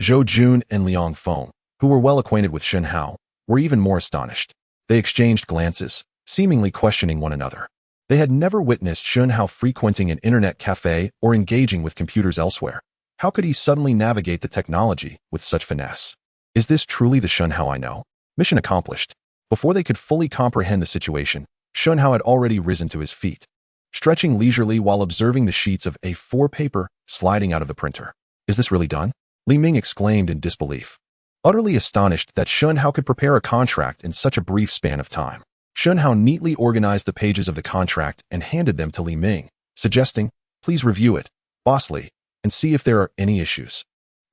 Zhou Jun and Liang Feng, who were well acquainted with Shen Hao, were even more astonished. They exchanged glances, seemingly questioning one another. They had never witnessed Shen Hao frequenting an internet cafe or engaging with computers elsewhere. How could he suddenly navigate the technology with such finesse? Is this truly the Shen Hao I know? Mission accomplished. Before they could fully comprehend the situation, Shen Hao had already risen to his feet, stretching leisurely while observing the sheets of A4 paper sliding out of the printer. Is this really done? Li Ming exclaimed in disbelief, utterly astonished that Shen Hao could prepare a contract in such a brief span of time. Shen Hao neatly organized the pages of the contract and handed them to Li Ming, suggesting, please review it, Boss Li, and see if there are any issues.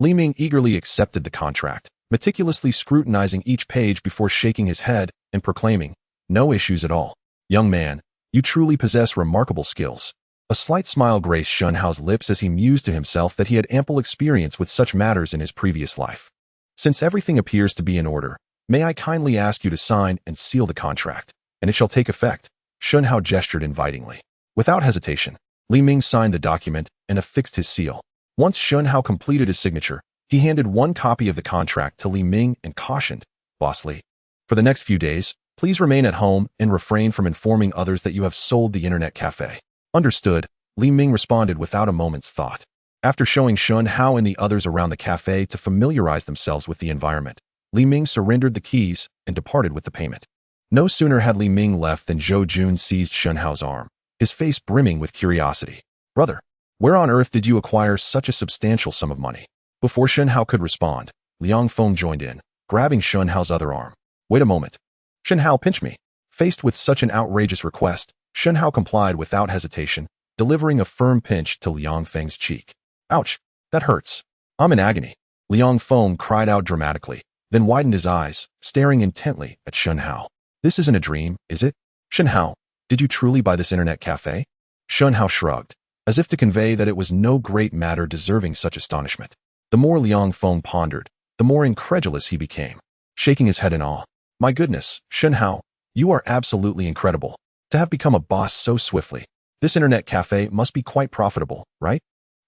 Li Ming eagerly accepted the contract, meticulously scrutinizing each page before shaking his head and proclaiming, no issues at all. Young man, you truly possess remarkable skills. A slight smile graced Shen Hao's lips as he mused to himself that he had ample experience with such matters in his previous life. Since everything appears to be in order, may I kindly ask you to sign and seal the contract, and it shall take effect. Shen Hao gestured invitingly. Without hesitation, Li Ming signed the document and affixed his seal. Once Shen Hao completed his signature, he handed one copy of the contract to Li Ming and cautioned, Boss Li, for the next few days, please remain at home and refrain from informing others that you have sold the internet cafe. Understood, Li Ming responded without a moment's thought. After showing Shen Hao and the others around the cafe to familiarize themselves with the environment, Li Ming surrendered the keys and departed with the payment. No sooner had Li Ming left than Zhou Jun seized Shen Hao's arm, his face brimming with curiosity. Brother, where on earth did you acquire such a substantial sum of money? Before Shen Hao could respond, Liang Feng joined in, grabbing Shen Hao's other arm. Wait a moment. Shen Hao, pinch me. Faced with such an outrageous request, Shen Hao complied without hesitation, delivering a firm pinch to Liang Feng's cheek. Ouch, that hurts. I'm in agony. Liang Feng cried out dramatically, then widened his eyes, staring intently at Shen Hao. This isn't a dream, is it? Shen Hao, did you truly buy this internet cafe? Shen Hao shrugged, as if to convey that it was no great matter deserving such astonishment. The more Liang Feng pondered, the more incredulous he became, shaking his head in awe. My goodness, Shen Hao, you are absolutely incredible. To have become a boss so swiftly. This internet cafe must be quite profitable, right?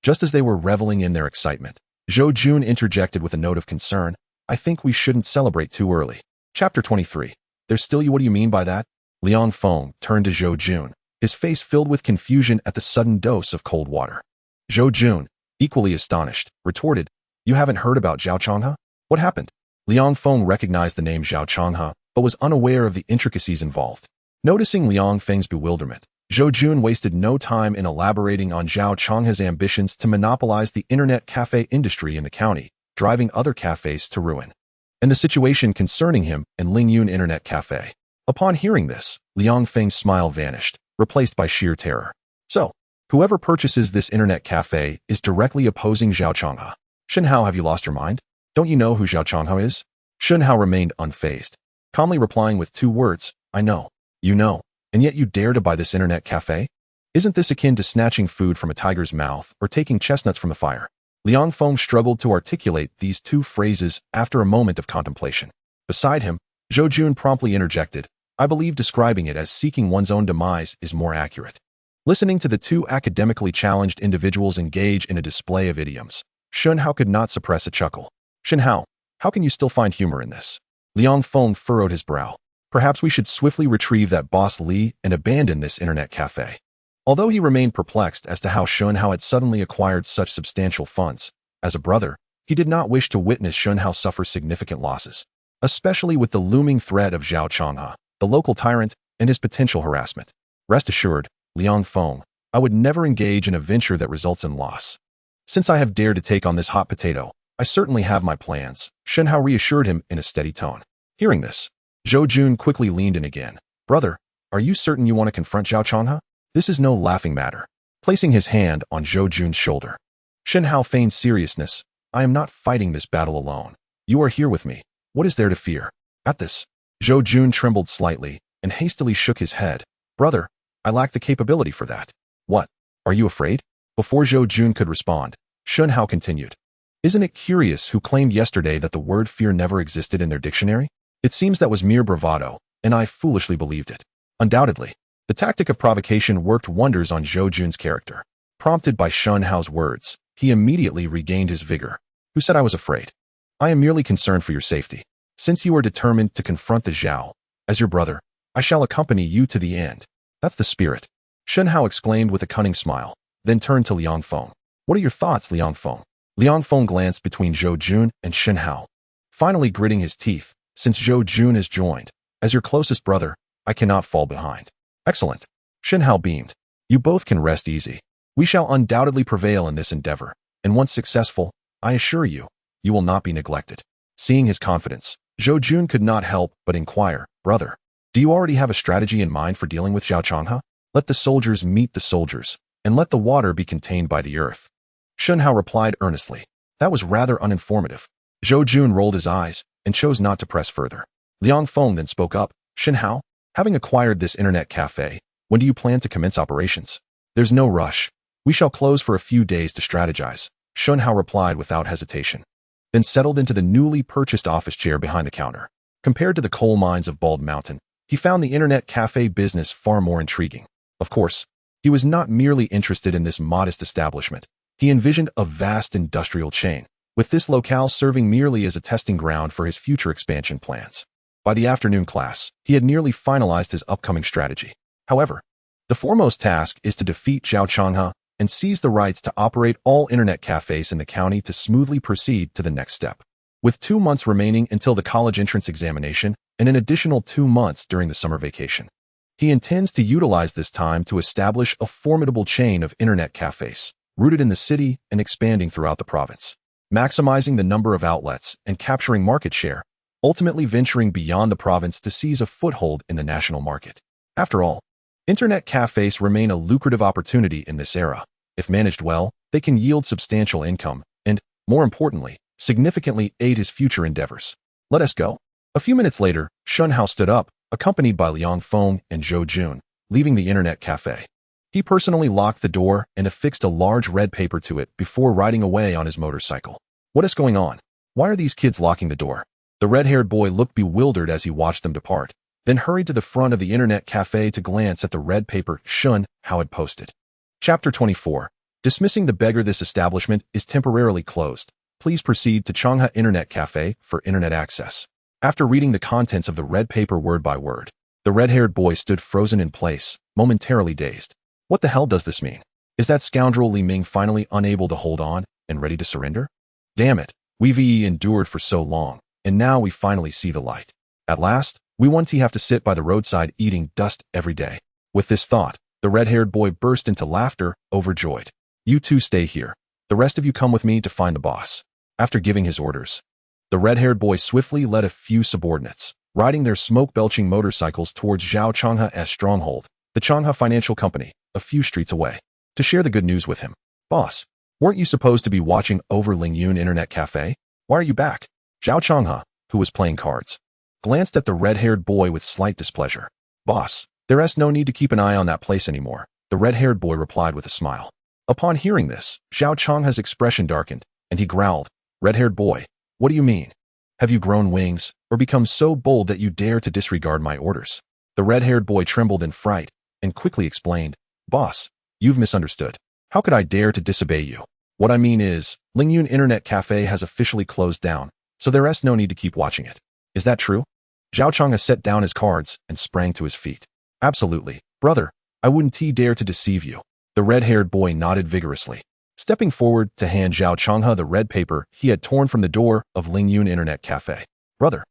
Just as they were reveling in their excitement, Zhou Jun interjected with a note of concern. I think we shouldn't celebrate too early. Chapter 23. There's still you. What do you mean by that? Liang Feng turned to Zhou Jun, his face filled with confusion at the sudden dose of cold water. Zhou Jun, equally astonished, retorted, You haven't heard about Zhao Changhe? What happened? Liang Feng recognized the name Zhao Changhe, but was unaware of the intricacies involved. Noticing Liang Feng's bewilderment, Zhou Jun wasted no time in elaborating on Zhao Changhe's ambitions to monopolize the internet cafe industry in the county, driving other cafes to ruin, and the situation concerning him and Lingyun Internet Cafe. Upon hearing this, Liang Feng's smile vanished, replaced by sheer terror. So, whoever purchases this internet cafe is directly opposing Zhao Changhe. Shen Hao, have you lost your mind? Don't you know who Zhao Changhe is? Shen Hao remained unfazed, calmly replying with 2 words, I know. You know, and yet you dare to buy this internet cafe? Isn't this akin to snatching food from a tiger's mouth or taking chestnuts from the fire? Liang Feng struggled to articulate these 2 phrases after a moment of contemplation. Beside him, Zhou Jun promptly interjected, I believe describing it as seeking one's own demise is more accurate. Listening to the 2 academically challenged individuals engage in a display of idioms, Shen Hao could not suppress a chuckle. Shen Hao, how can you still find humor in this? Liang Feng furrowed his brow. Perhaps we should swiftly retrieve that boss Li and abandon this internet cafe. Although he remained perplexed as to how Shen Hao had suddenly acquired such substantial funds, as a brother, he did not wish to witness Shen Hao suffer significant losses, especially with the looming threat of Zhao Changhe, the local tyrant, and his potential harassment. Rest assured, Liang Feng, I would never engage in a venture that results in loss. Since I have dared to take on this hot potato, I certainly have my plans, Shen Hao reassured him in a steady tone. Hearing this, Zhou Jun quickly leaned in again. Brother, are you certain you want to confront Zhao Changhe? This is no laughing matter. Placing his hand on Zhou Jun's shoulder, Shen Hao feigned seriousness. I am not fighting this battle alone. You are here with me. What is there to fear? At this, Zhou Jun trembled slightly and hastily shook his head. Brother, I lack the capability for that. What? Are you afraid? Before Zhou Jun could respond, Shen Hao continued. Isn't it curious who claimed yesterday that the word fear never existed in their dictionary? It seems that was mere bravado, and I foolishly believed it. Undoubtedly, the tactic of provocation worked wonders on Zhou Jun's character. Prompted by Shen Hao's words, he immediately regained his vigor. Who said I was afraid? I am merely concerned for your safety. Since you are determined to confront the Zhao, as your brother, I shall accompany you to the end. That's the spirit. Shen Hao exclaimed with a cunning smile, then turned to Liang Feng. What are your thoughts, Liang Feng? Liang Feng glanced between Zhou Jun and Shen Hao, finally gritting his teeth. Since Zhou Jun is joined, as your closest brother, I cannot fall behind. Excellent. Shen Hao beamed. You both can rest easy. We shall undoubtedly prevail in this endeavor, and once successful, I assure you, you will not be neglected. Seeing his confidence, Zhou Jun could not help but inquire, Brother, do you already have a strategy in mind for dealing with Zhao Changhe? Let the soldiers meet the soldiers, and let the water be contained by the earth. Shen Hao replied earnestly. That was rather uninformative. Zhou Jun rolled his eyes and chose not to press further. Liang Feng then spoke up. Shen Hao, having acquired this internet cafe, when do you plan to commence operations? There's no rush. We shall close for a few days to strategize, Shen Hao replied without hesitation, then settled into the newly purchased office chair behind the counter. Compared to the coal mines of Bald Mountain, he found the internet cafe business far more intriguing. Of course, he was not merely interested in this modest establishment. He envisioned a vast industrial chain, with this locale serving merely as a testing ground for his future expansion plans. By the afternoon class, he had nearly finalized his upcoming strategy. However, the foremost task is to defeat Zhao Changhe and seize the rights to operate all internet cafes in the county to smoothly proceed to the next step. With 2 months remaining until the college entrance examination and an additional 2 months during the summer vacation, he intends to utilize this time to establish a formidable chain of internet cafes, rooted in the city and expanding throughout the province. maximizing the number of outlets and capturing market share, ultimately venturing beyond the province to seize a foothold in the national market. After all, internet cafes remain a lucrative opportunity in this era. If managed well, they can yield substantial income and, more importantly, significantly aid his future endeavors. Let us go. A few minutes later, Shen Hao stood up, accompanied by Liang Feng and Zhou Jun, leaving the internet cafe. He personally locked the door and affixed a large red paper to it before riding away on his motorcycle. What is going on? Why are these kids locking the door? The red-haired boy looked bewildered as he watched them depart, then hurried to the front of the internet cafe to glance at the red paper Shen Hao had posted. Chapter 24. Dismissing the beggar. This establishment is temporarily closed. Please proceed to Changha Internet Cafe for internet access. After reading the contents of the red paper word by word, the red-haired boy stood frozen in place, momentarily dazed. What the hell does this mean? Is that scoundrel Li Ming finally unable to hold on and ready to surrender? Damn it, we've endured for so long, and now we finally see the light. At last, we won't have to sit by the roadside eating dust every day. With this thought, the red-haired boy burst into laughter, overjoyed. You two stay here. The rest of you come with me to find the boss. After giving his orders, the red-haired boy swiftly led a few subordinates, riding their smoke-belching motorcycles towards Zhao Changha's stronghold, the Changha Financial Company, a few streets away, to share the good news with him. Boss, weren't you supposed to be watching over Lingyun Internet Cafe? Why are you back? Zhao Changha, who was playing cards, glanced at the red-haired boy with slight displeasure. Boss, there's no need to keep an eye on that place anymore, the red-haired boy replied with a smile. Upon hearing this, Zhao Changha's expression darkened, and he growled, Red-haired boy, what do you mean? Have you grown wings, or become so bold that you dare to disregard my orders? The red-haired boy trembled in fright, and quickly explained, Boss, you've misunderstood. How could I dare to disobey you? What I mean is, Lingyun Internet Cafe has officially closed down, so there's no need to keep watching it. Is that true? Zhao Changha set down his cards and sprang to his feet. Absolutely, brother, I wouldn't dare to deceive you. The red-haired boy nodded vigorously, stepping forward to hand Zhao Changha the red paper he had torn from the door of Lingyun Internet Cafe. Brother,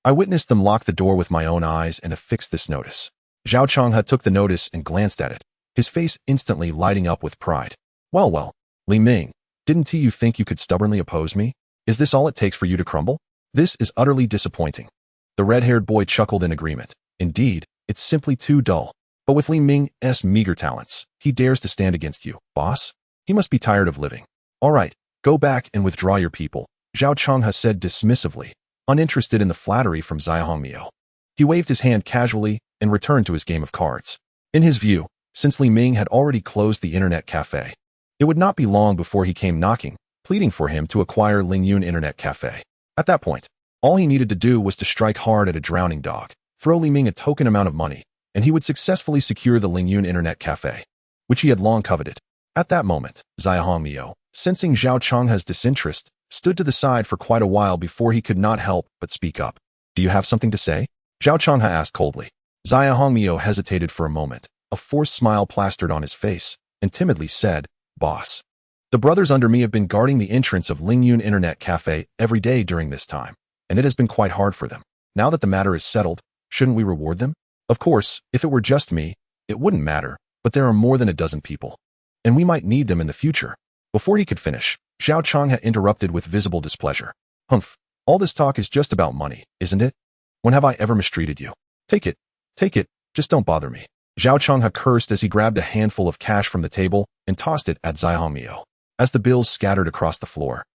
I witnessed them lock the door with my own eyes and affixed this notice. Zhao Changha took the notice and glanced at it, his face instantly lighting up with pride. Well, Li Ming, didn't you think you could stubbornly oppose me? Is this all it takes for you to crumble? This is utterly disappointing. The red-haired boy chuckled in agreement. Indeed, it's simply too dull. But with Li Ming's meager talents, he dares to stand against you, boss? He must be tired of living. All right, go back and withdraw your people, Zhao Changha said dismissively, uninterested in the flattery from Zai Hongmiao. He waved his hand casually and returned to his game of cards. In his view, since Li Ming had already closed the internet cafe, it would not be long before he came knocking, pleading for him to acquire Lingyun Internet Cafe. At that point, all he needed to do was to strike hard at a drowning dog, throw Li Ming a token amount of money, and he would successfully secure the Lingyun Internet Cafe, which he had long coveted. At that moment, Zai Hongmiao, sensing Zhao Changha's disinterest, stood to the side for quite a while before he could not help but speak up. Do you have something to say? Zhao Changha asked coldly. Zai Hongmiao hesitated for a moment, a forced smile plastered on his face, and timidly said, Boss, the brothers under me have been guarding the entrance of Lingyun Internet Cafe every day during this time, and it has been quite hard for them. Now that the matter is settled, shouldn't we reward them? Of course, if it were just me, it wouldn't matter, but there are more than a dozen people, and we might need them in the future. Before he could finish, Zhao Changha interrupted with visible displeasure. Humph, all this talk is just about money, isn't it? When have I ever mistreated you? Take it, just don't bother me. Zhao Changha cursed as he grabbed a handful of cash from the table and tossed it at Zai Hongmiao. As the bills scattered across the floor,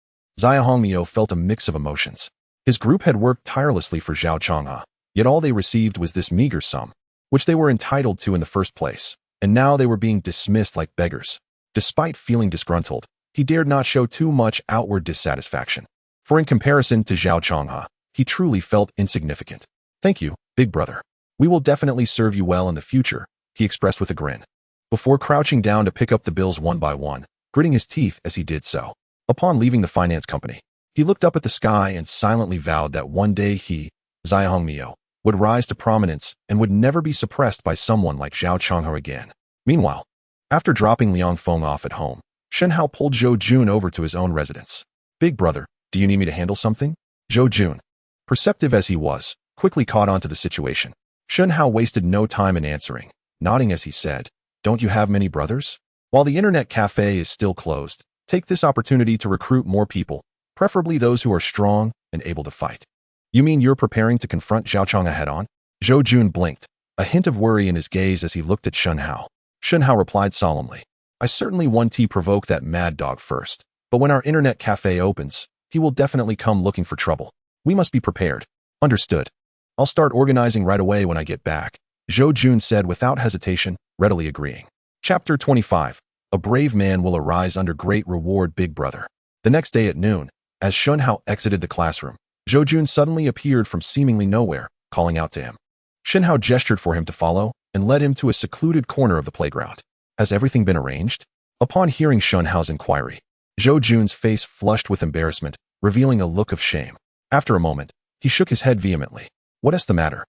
Zai Hongmiao felt a mix of emotions. His group had worked tirelessly for Zhao Changha, yet all they received was this meager sum, which they were entitled to in the first place, and now they were being dismissed like beggars. Despite feeling disgruntled, he dared not show too much outward dissatisfaction, for in comparison to Zhao Changha, he truly felt insignificant. Thank you, big brother. We will definitely serve you well in the future, he expressed with a grin, before crouching down to pick up the bills one by one, gritting his teeth as he did so. Upon leaving the finance company, he looked up at the sky and silently vowed that one day he, Zai Hongmiao, would rise to prominence and would never be suppressed by someone like Zhao Changha again. Meanwhile, after dropping Liang Feng off at home, Shen Hao pulled Zhou Jun over to his own residence. Big brother, do you need me to handle something? Zhou Jun, perceptive as he was, quickly caught on to the situation. Shen Hao wasted no time in answering, nodding as he said, Don't you have many brothers? While the internet cafe is still closed, take this opportunity to recruit more people. preferably those who are strong and able to fight. You mean you're preparing to confront Zhao Chang'e head-on? Zhou Jun blinked, a hint of worry in his gaze as he looked at Shen Hao. Shen Hao replied solemnly, I certainly want to provoke that mad dog first, but when our internet cafe opens, he will definitely come looking for trouble. We must be prepared. Understood. I'll start organizing right away when I get back, Zhou Jun said without hesitation, readily agreeing. Chapter 25. A brave man will arise under great reward, big brother. The next day at noon, as Shen Hao exited the classroom, Zhou Jun suddenly appeared from seemingly nowhere, calling out to him. Shen Hao gestured for him to follow and led him to a secluded corner of the playground. Has everything been arranged? Upon hearing Shen Hao's inquiry, Zhou Jun's face flushed with embarrassment, revealing a look of shame. After a moment, he shook his head vehemently. What's the matter?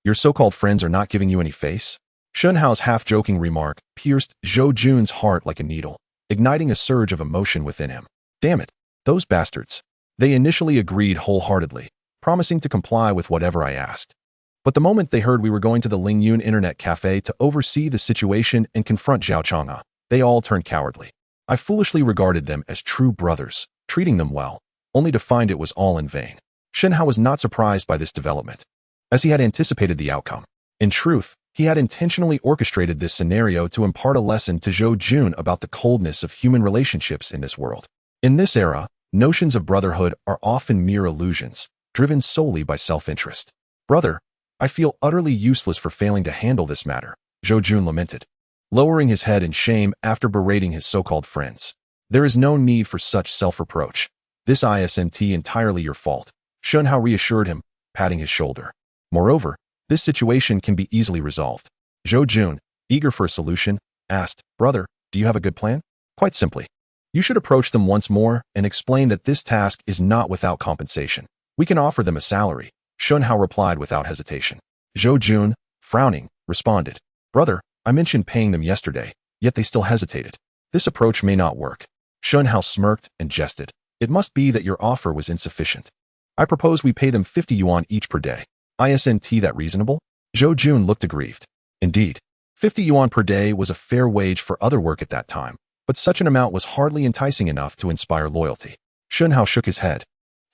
Your so-called friends are not giving you any face? Shen Hao's half-joking remark pierced Zhou Jun's heart like a needle, igniting a surge of emotion within him. Damn it, those bastards. They initially agreed wholeheartedly, promising to comply with whatever I asked. But the moment they heard we were going to the Lingyun Internet Cafe to oversee the situation and confront Zhao Chang'e, they all turned cowardly. I foolishly regarded them as true brothers, treating them well, only to find it was all in vain. Shen Hao was not surprised by this development, as he had anticipated the outcome. In truth, he had intentionally orchestrated this scenario to impart a lesson to Zhou Jun about the coldness of human relationships in this world. In this era, notions of brotherhood are often mere illusions, driven solely by self-interest. Brother, I feel utterly useless for failing to handle this matter, Zhou Jun lamented, lowering his head in shame after berating his so-called friends. There is no need for such self-reproach. This isn't entirely your fault, Shen Hao reassured him, patting his shoulder. Moreover, this situation can be easily resolved. Zhou Jun, eager for a solution, asked, Brother, do you have a good plan? Quite simply. You should approach them once more and explain that this task is not without compensation. We can offer them a salary, Shen Hao replied without hesitation. Zhou Jun, frowning, responded, Brother, I mentioned paying them yesterday, yet they still hesitated. This approach may not work. Shen Hao smirked and jested. It must be that your offer was insufficient. I propose we pay them 50 yuan each per day. Isn't that reasonable? Zhou Jun looked aggrieved. Indeed, 50 yuan per day was a fair wage for other work at that time, but such an amount was hardly enticing enough to inspire loyalty. Shen Hao shook his head.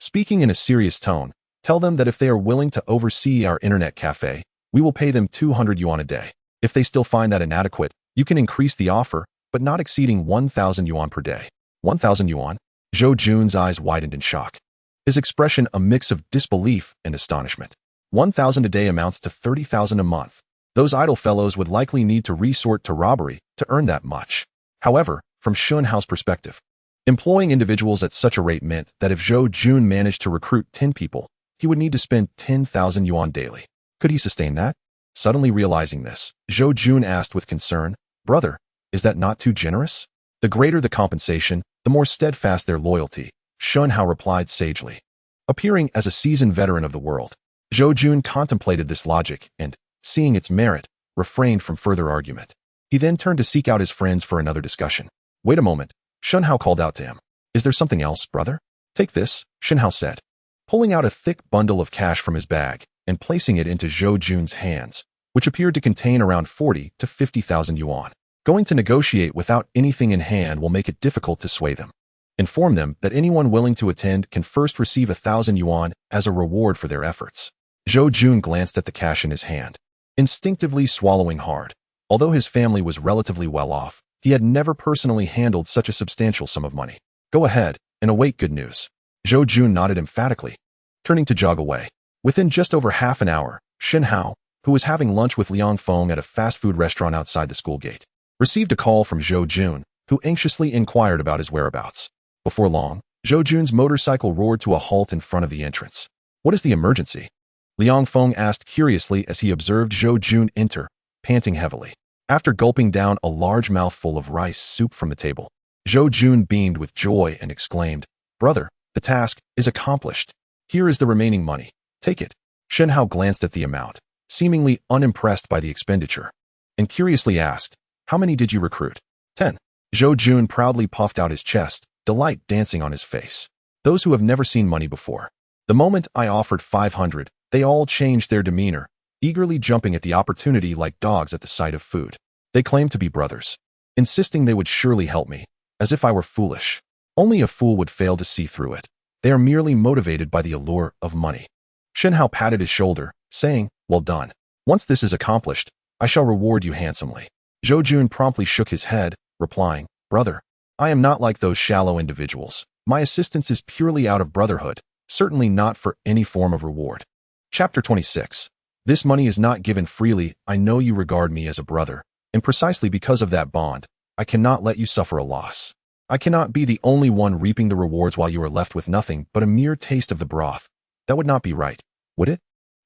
Speaking in a serious tone, tell them that if they are willing to oversee our internet cafe, we will pay them 200 yuan a day. If they still find that inadequate, you can increase the offer, but not exceeding 1,000 yuan per day. 1,000 yuan? Zhou Jun's eyes widened in shock, his expression a mix of disbelief and astonishment. 1,000 a day amounts to 30,000 a month. Those idle fellows would likely need to resort to robbery to earn that much. However, from Shen Hao's perspective, employing individuals at such a rate meant that if Zhou Jun managed to recruit 10 people, he would need to spend 10,000 yuan daily. Could he sustain that? Suddenly realizing this, Zhou Jun asked with concern, Brother, is that not too generous? The greater the compensation, the more steadfast their loyalty, Shen Hao replied sagely. Appearing as a seasoned veteran of the world, Zhou Jun contemplated this logic and, seeing its merit, refrained from further argument. He then turned to seek out his friends for another discussion. Wait a moment, Shen Hao called out to him. Is there something else, brother? Take this, Shen Hao said, pulling out a thick bundle of cash from his bag and placing it into Zhou Jun's hands, which appeared to contain around 40 to 50,000 yuan. Going to negotiate without anything in hand will make it difficult to sway them. Inform them that anyone willing to attend can first receive 1,000 yuan as a reward for their efforts. Zhou Jun glanced at the cash in his hand, instinctively swallowing hard. Although his family was relatively well off, he had never personally handled such a substantial sum of money. Go ahead and await good news. Zhou Jun nodded emphatically, turning to jog away. Within just over half an hour, Shen Hao, who was having lunch with Liang Feng at a fast food restaurant outside the school gate, received a call from Zhou Jun, who anxiously inquired about his whereabouts. Before long, Zhou Jun's motorcycle roared to a halt in front of the entrance. What is the emergency? Liang Feng asked curiously as he observed Zhou Jun enter, panting heavily. After gulping down a large mouthful of rice soup from the table, Zhou Jun beamed with joy and exclaimed, Brother, the task is accomplished. Here is the remaining money. Take it. Shen Hao glanced at the amount, seemingly unimpressed by the expenditure, and curiously asked, How many did you recruit? 10. Zhou Jun proudly puffed out his chest, delight dancing on his face. Those who have never seen money before. The moment I offered 500, they all changed their demeanor, eagerly jumping at the opportunity like dogs at the sight of food. They claimed to be brothers, insisting they would surely help me, as if I were foolish. Only a fool would fail to see through it. They are merely motivated by the allure of money. Shen Hao patted his shoulder, saying, "Well done. Once this is accomplished, I shall reward you handsomely." Zhou Jun promptly shook his head, replying, "Brother, I am not like those shallow individuals. My assistance is purely out of brotherhood, certainly not for any form of reward." Chapter 26. This money is not given freely. I know you regard me as a brother, and precisely because of that bond, I cannot let you suffer a loss. I cannot be the only one reaping the rewards while you are left with nothing but a mere taste of the broth. That would not be right, would it?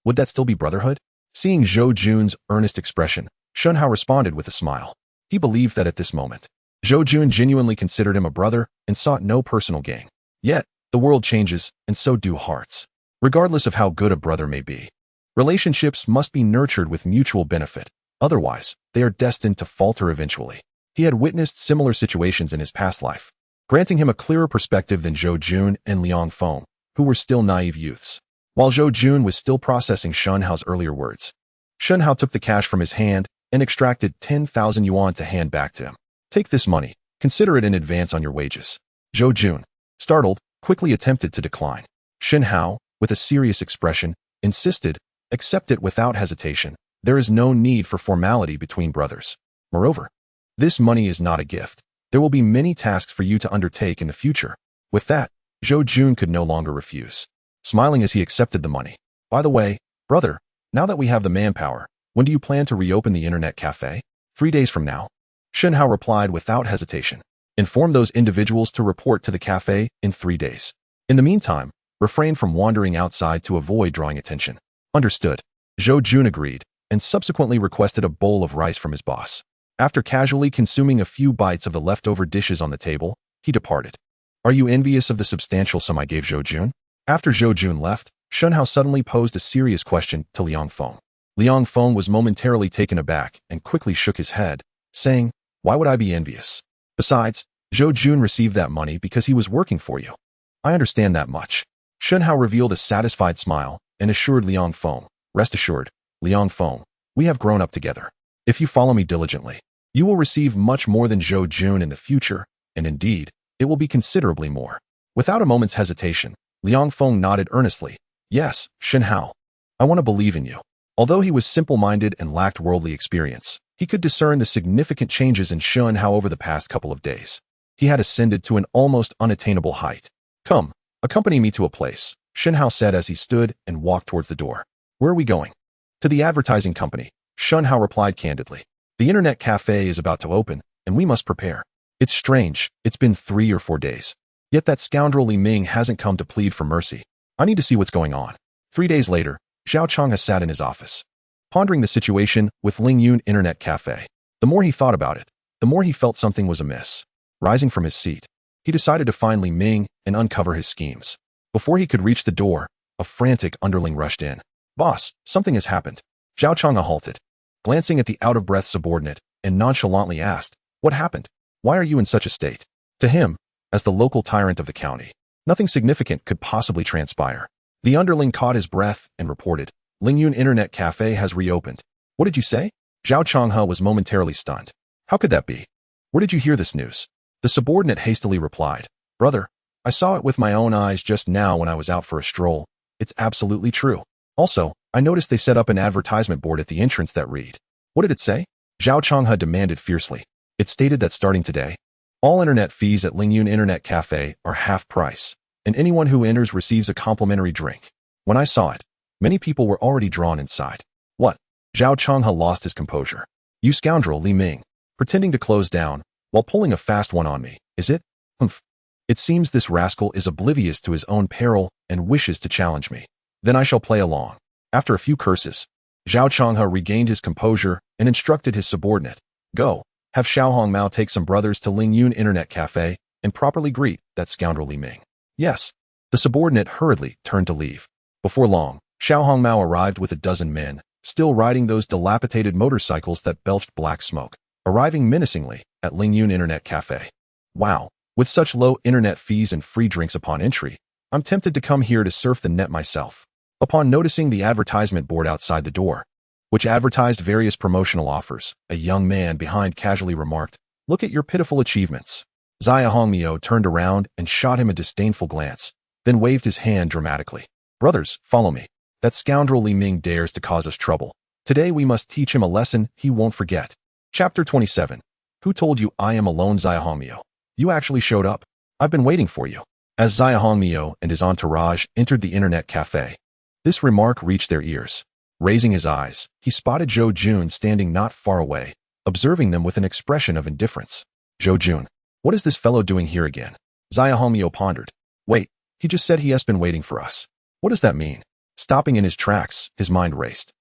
Would that still be brotherhood? Seeing Zhou Jun's earnest expression, Shen Hao responded with a smile. He believed that at this moment, Zhou Jun genuinely considered him a brother and sought no personal gain. Yet, the world changes, and so do hearts. Regardless of how good a brother may be, relationships must be nurtured with mutual benefit. Otherwise, they are destined to falter eventually. He had witnessed similar situations in his past life, granting him a clearer perspective than Zhou Jun and Liang Feng, who were still naive youths. While Zhou Jun was still processing Shen Hao's earlier words, Shen Hao took the cash from his hand and extracted 10,000 yuan to hand back to him. "Take this money. Consider it in advance on your wages." Zhou Jun, startled, quickly attempted to decline. Shen Hao, with a serious expression, insisted, "Accept it without hesitation. There is no need for formality between brothers. Moreover, this money is not a gift. There will be many tasks for you to undertake in the future." With that, Zhou Jun could no longer refuse, smiling as he accepted the money. "By the way, brother, now that we have the manpower, when do you plan to reopen the internet cafe?" 3 days from now." Shen Hao replied without hesitation. "Inform those individuals to report to the cafe in 3 days. In the meantime, refrain from wandering outside to avoid drawing attention." Understood. Zhou Jun agreed, and subsequently requested a bowl of rice from his boss. After casually consuming a few bites of the leftover dishes on the table, he departed. "Are you envious of the substantial sum I gave Zhou Jun?" After Zhou Jun left, Shen Hao suddenly posed a serious question to Liang Feng. Liang Feng was momentarily taken aback and quickly shook his head, saying, "Why would I be envious? Besides, Zhou Jun received that money because he was working for you." "I understand that much." Shen Hao revealed a satisfied smile and assured Liang Feng, "Rest assured, Liang Feng, we have grown up together. If you follow me diligently, you will receive much more than Zhou Jun in the future, and indeed, it will be considerably more." Without a moment's hesitation, Liang Feng nodded earnestly. "Yes, Shen Hao, I want to believe in you." Although he was simple-minded and lacked worldly experience, he could discern the significant changes in Shen Hao over the past couple of days. He had ascended to an almost unattainable height. "Come, accompany me to a place," Shen Hao said as he stood and walked towards the door. "Where are we going?" "To the advertising company," Shen Hao replied candidly. "The internet cafe is about to open, and we must prepare. It's strange, it's been 3 or 4 days. Yet that scoundrel Li Ming hasn't come to plead for mercy. I need to see what's going on." 3 days later, Xiao Changhe sat in his office, pondering the situation with Lingyun Internet Cafe. The more he thought about it, the more he felt something was amiss. Rising from his seat, he decided to find Li Ming and uncover his schemes. Before he could reach the door, a frantic underling rushed in. "Boss, something has happened." Xiao Changhe halted, glancing at the out-of-breath subordinate, and nonchalantly asked, "What happened? Why are you in such a state?" To him, as the local tyrant of the county, nothing significant could possibly transpire. The underling caught his breath and reported, "Lingyun Internet Cafe has reopened." "What did you say?" Xiao Changhe was momentarily stunned. "How could that be? Where did you hear this news?" The subordinate hastily replied, "Brother, I saw it with my own eyes just now when I was out for a stroll. It's absolutely true. Also, I noticed they set up an advertisement board at the entrance that read." "What did it say?" Xiao Changhe demanded fiercely. "It stated that starting today, all internet fees at Lingyun Internet Cafe are half price, and anyone who enters receives a complimentary drink." When I saw it, many people were already drawn inside. "What?" Xiao Changhe lost his composure. "You scoundrel Li Ming, pretending to close down, while pulling a fast one on me, is it? Humph. It seems this rascal is oblivious to his own peril and wishes to challenge me. Then I shall play along." After a few curses, Xiao Changhe regained his composure and instructed his subordinate, "Go, have Xiao Hongmao take some brothers to Lingyun Internet Cafe and properly greet that scoundrel Li Ming." "Yes." The subordinate hurriedly turned to leave. Before long, Xiao Hongmao arrived with a dozen men, still riding those dilapidated motorcycles that belched black smoke, arriving menacingly at Lingyun Internet Cafe. "Wow, with such low internet fees and free drinks upon entry, I'm tempted to come here to surf the net myself." Upon noticing the advertisement board outside the door, which advertised various promotional offers, a young man behind casually remarked, "Look at your pitiful achievements." Zia Hongmio turned around and shot him a disdainful glance. then waved his hand dramatically. Brothers, follow me. That scoundrel Li Ming dares to cause us trouble. Today we must teach him a lesson he won't forget. Chapter 27. Who told you I am alone, Xia Hongmiao? You actually showed up. I've been waiting for you. As Xia Hongmiao and his entourage entered the internet cafe, this remark reached their ears. Raising his eyes, he spotted Zhou Jun standing not far away, observing them with an expression of indifference. Zhou Jun, what is this fellow doing here again? Xia Hongmiao pondered. Wait, he just said he has been waiting for us. What does that mean? Stopping in his tracks, his mind raced.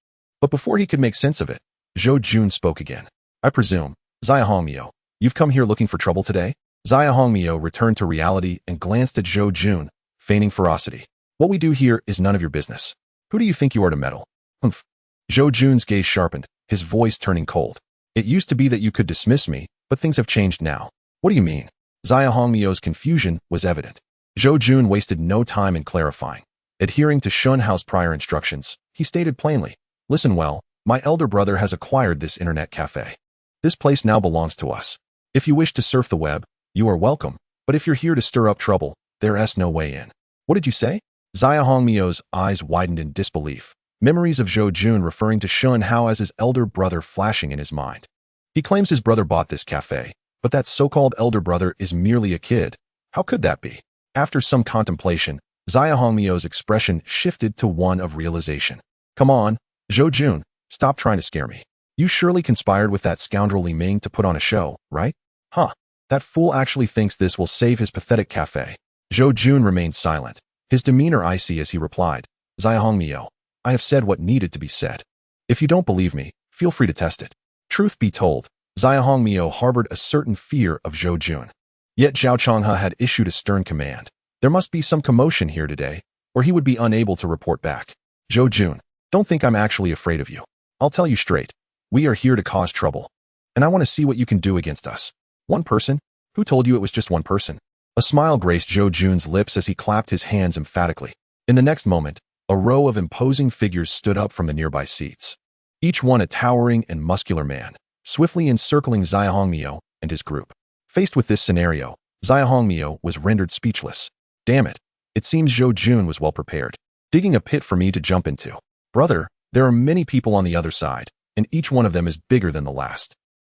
But before he could make sense of it, Zhou Jun spoke again. I presume, Xia Hongmiao, you've come here looking for trouble today? Xia Hongmiao returned to reality and glanced at Zhou Jun, feigning ferocity. What we do here is none of your business. Who do you think you are to meddle? Humph. Zhou Jun's gaze sharpened, his voice turning cold. It used to be that you could dismiss me, but things have changed now. What do you mean? Xia Hongmiao's confusion was evident. Zhou Jun wasted no time in clarifying. Adhering to Shen Hao's prior instructions, he stated plainly, listen well, my elder brother has acquired this internet cafe. This place now belongs to us. If you wish to surf the web, you are welcome, but if you're here to stir up trouble, there's no way in. What did you say? Xia Hongmiao's eyes widened in disbelief, memories of Zhou Jun referring to Shen Hao as his elder brother flashing in his mind. He claims his brother bought this cafe, but that so-called elder brother is merely a kid. How could that be? After some contemplation, Xia Hongmiao's expression shifted to one of realization. Come on, Zhou Jun, stop trying to scare me. You surely conspired with that scoundrel Li Ming to put on a show, right? Huh. That fool actually thinks this will save his pathetic cafe. Zhou Jun remained silent, his demeanor icy as he replied, Xia Hongmiao, I have said what needed to be said. If you don't believe me, feel free to test it. Truth be told, Xia Hongmiao harbored a certain fear of Zhou Jun. Yet Zhao Changhe had issued a stern command. There must be some commotion here today, or he would be unable to report back. Zhou Jun, don't think I'm actually afraid of you. I'll tell you straight. We are here to cause trouble. And I want to see what you can do against us. One person? Who told you it was just one person? A smile graced Zhou Jun's lips as he clapped his hands emphatically. In the next moment, a row of imposing figures stood up from the nearby seats. Each one a towering and muscular man, swiftly encircling Xia Hongmiao and his group. Faced with this scenario, Xia Hongmiao was rendered speechless. Damn it. It seems Zhou Jun was well prepared, digging a pit for me to jump into. Brother, there are many people on the other side, and each one of them is bigger than the last.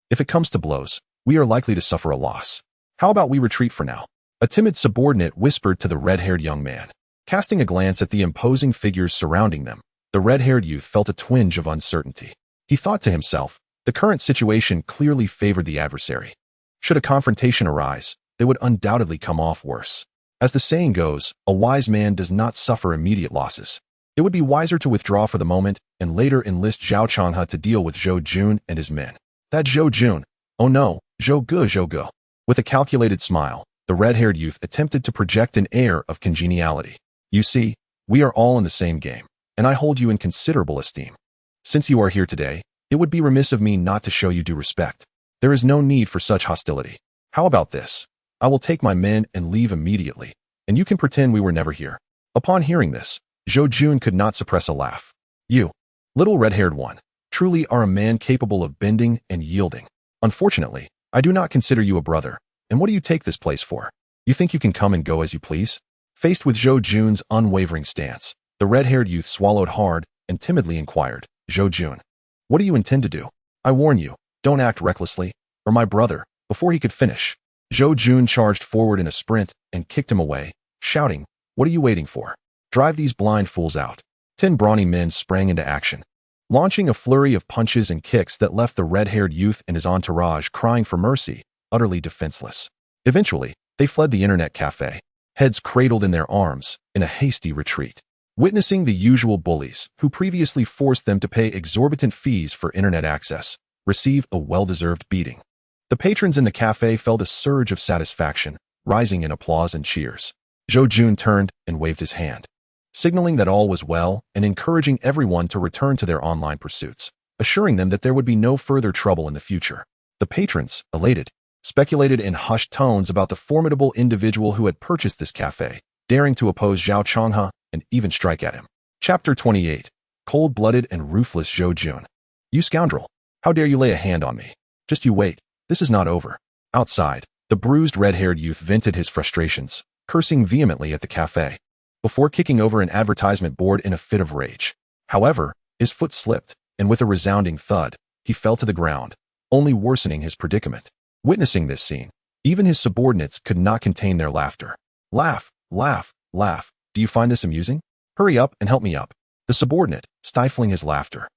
If it comes to blows, we are likely to suffer a loss. How about we retreat for now? A timid subordinate whispered to the red-haired young man. Casting a glance at the imposing figures surrounding them, the red-haired youth felt a twinge of uncertainty. He thought to himself, the current situation clearly favored the adversary. Should a confrontation arise, they would undoubtedly come off worse. As the saying goes, a wise man does not suffer immediate losses. It would be wiser to withdraw for the moment and later enlist Zhao Changhe to deal with Zhou Jun and his men. That Zhou Jun. Oh no, Zhou Ge. With a calculated smile, the red-haired youth attempted to project an air of congeniality. You see, we are all in the same game, and I hold you in considerable esteem. Since you are here today, it would be remiss of me not to show you due respect. There is no need for such hostility. How about this? I will take my men and leave immediately, and you can pretend we were never here. Upon hearing this, Zhou Jun could not suppress a laugh. You, little red-haired one, truly are a man capable of bending and yielding. Unfortunately, I do not consider you a brother, and what do you take this place for? You think you can come and go as you please? Faced with Zhou Jun's unwavering stance, the red-haired youth swallowed hard and timidly inquired, Zhou Jun, what do you intend to do? I warn you, don't act recklessly, or my brother, before he could finish. Zhou Jun charged forward in a sprint and kicked him away, shouting, what are you waiting for? Drive these blind fools out. 10 brawny men sprang into action, launching a flurry of punches and kicks that left the red-haired youth and his entourage crying for mercy, utterly defenseless. Eventually, they fled the internet cafe, heads cradled in their arms, in a hasty retreat. Witnessing the usual bullies, who previously forced them to pay exorbitant fees for internet access, receive a well-deserved beating. The patrons in the cafe felt a surge of satisfaction, rising in applause and cheers. Zhou Jun turned and waved his hand, signaling that all was well and encouraging everyone to return to their online pursuits, assuring them that there would be no further trouble in the future. The patrons, elated, speculated in hushed tones about the formidable individual who had purchased this cafe, daring to oppose Zhao Changhe and even strike at him. Chapter 28. Cold-blooded and ruthless Zhou Jun. You scoundrel! How dare you lay a hand on me? Just you wait. This is not over. Outside, the bruised red-haired youth vented his frustrations, cursing vehemently at the cafe. before kicking over an advertisement board in a fit of rage. However, his foot slipped, and with a resounding thud, he fell to the ground, only worsening his predicament. Witnessing this scene, even his subordinates could not contain their laughter. Laugh, laugh, laugh. Do you find this amusing? Hurry up and help me up. The subordinate, stifling his laughter,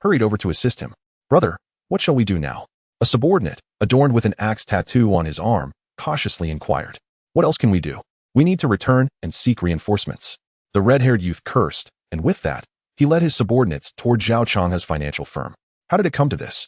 hurried over to assist him. Brother, what shall we do now? A subordinate, adorned with an axe tattoo on his arm, cautiously inquired. What else can we do? We need to return and seek reinforcements. The red-haired youth cursed, and with that, he led his subordinates toward Zhao Changhe's financial firm. How did it come to this?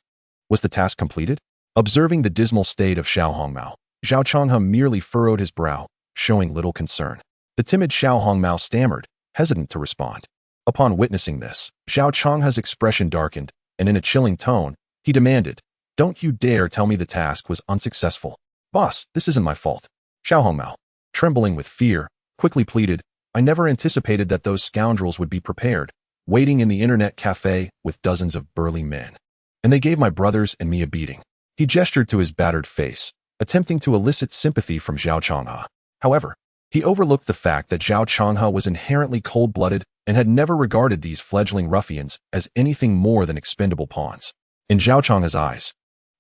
Was the task completed? Observing the dismal state of Xiao Hongmao, Zhao Changhe merely furrowed his brow, showing little concern. The timid Xiao Hongmao stammered, hesitant to respond. Upon witnessing this, Zhao Changhe's expression darkened, and in a chilling tone, he demanded, Don't you dare tell me the task was unsuccessful. Boss, this isn't my fault. Xiao Hongmao, trembling with fear, quickly pleaded, I never anticipated that those scoundrels would be prepared, waiting in the internet cafe with dozens of burly men. And they gave my brothers and me a beating. He gestured to his battered face, attempting to elicit sympathy from Zhao Changhe. However, he overlooked the fact that Zhao Changhe was inherently cold-blooded and had never regarded these fledgling ruffians as anything more than expendable pawns. In Zhao Changhe's eyes,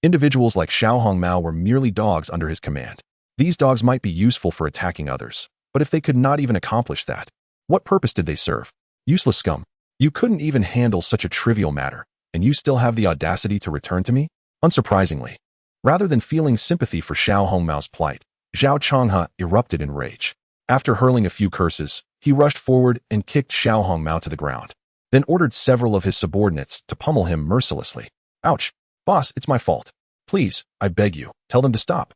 individuals like Xiao Hongmao were merely dogs under his command. These dogs might be useful for attacking others, but if they could not even accomplish that, what purpose did they serve? Useless scum. You couldn't even handle such a trivial matter, and you still have the audacity to return to me? Unsurprisingly, rather than feeling sympathy for Xiao Hongmao's plight, Zhao Changhe erupted in rage. After hurling a few curses, he rushed forward and kicked Xiao Hongmao to the ground, then ordered several of his subordinates to pummel him mercilessly. Ouch! Boss, it's my fault. Please, I beg you, tell them to stop.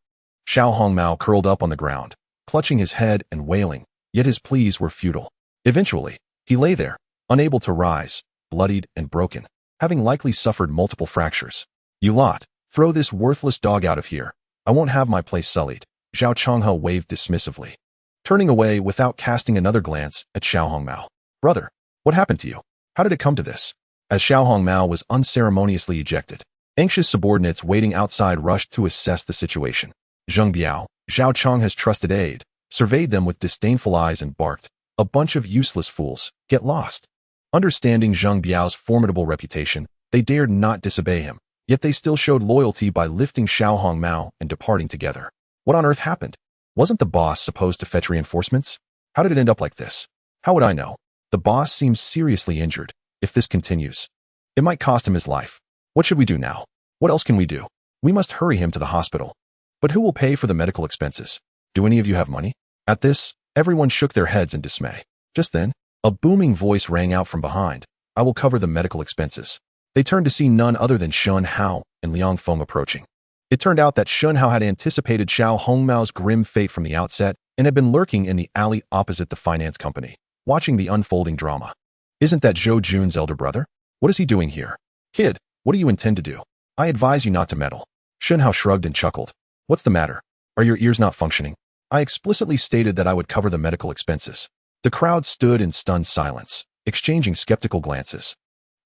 Xiao Hongmao curled up on the ground, clutching his head and wailing, yet his pleas were futile. Eventually, he lay there, unable to rise, bloodied and broken, having likely suffered multiple fractures. You lot, throw this worthless dog out of here. I won't have my place sullied. Zhao Changhe waved dismissively, turning away without casting another glance at Xiao Hongmao. Brother, what happened to you? How did it come to this? As Xiao Hongmao was unceremoniously ejected, anxious subordinates waiting outside rushed to assess the situation. Zheng Biao, Zhao Changhe's trusted aide, surveyed them with disdainful eyes and barked, A bunch of useless fools, get lost. Understanding Zheng Biao's formidable reputation, they dared not disobey him, yet they still showed loyalty by lifting Xiao Hongmao and departing together. What on earth happened? Wasn't the boss supposed to fetch reinforcements? How did it end up like this? How would I know? The boss seems seriously injured. If this continues, it might cost him his life. What should we do now? What else can we do? We must hurry him to the hospital. But who will pay for the medical expenses? Do any of you have money? At this, everyone shook their heads in dismay. Just then, a booming voice rang out from behind. I will cover the medical expenses. They turned to see none other than Shen Hao and Liang Feng approaching. It turned out that Shen Hao had anticipated Xiao Hongmao's grim fate from the outset and had been lurking in the alley opposite the finance company, watching the unfolding drama. Isn't that Zhou Jun's elder brother? What is he doing here? Kid, what do you intend to do? I advise you not to meddle. Shen Hao shrugged and chuckled. What's the matter? Are your ears not functioning? I explicitly stated that I would cover the medical expenses. The crowd stood in stunned silence, exchanging skeptical glances.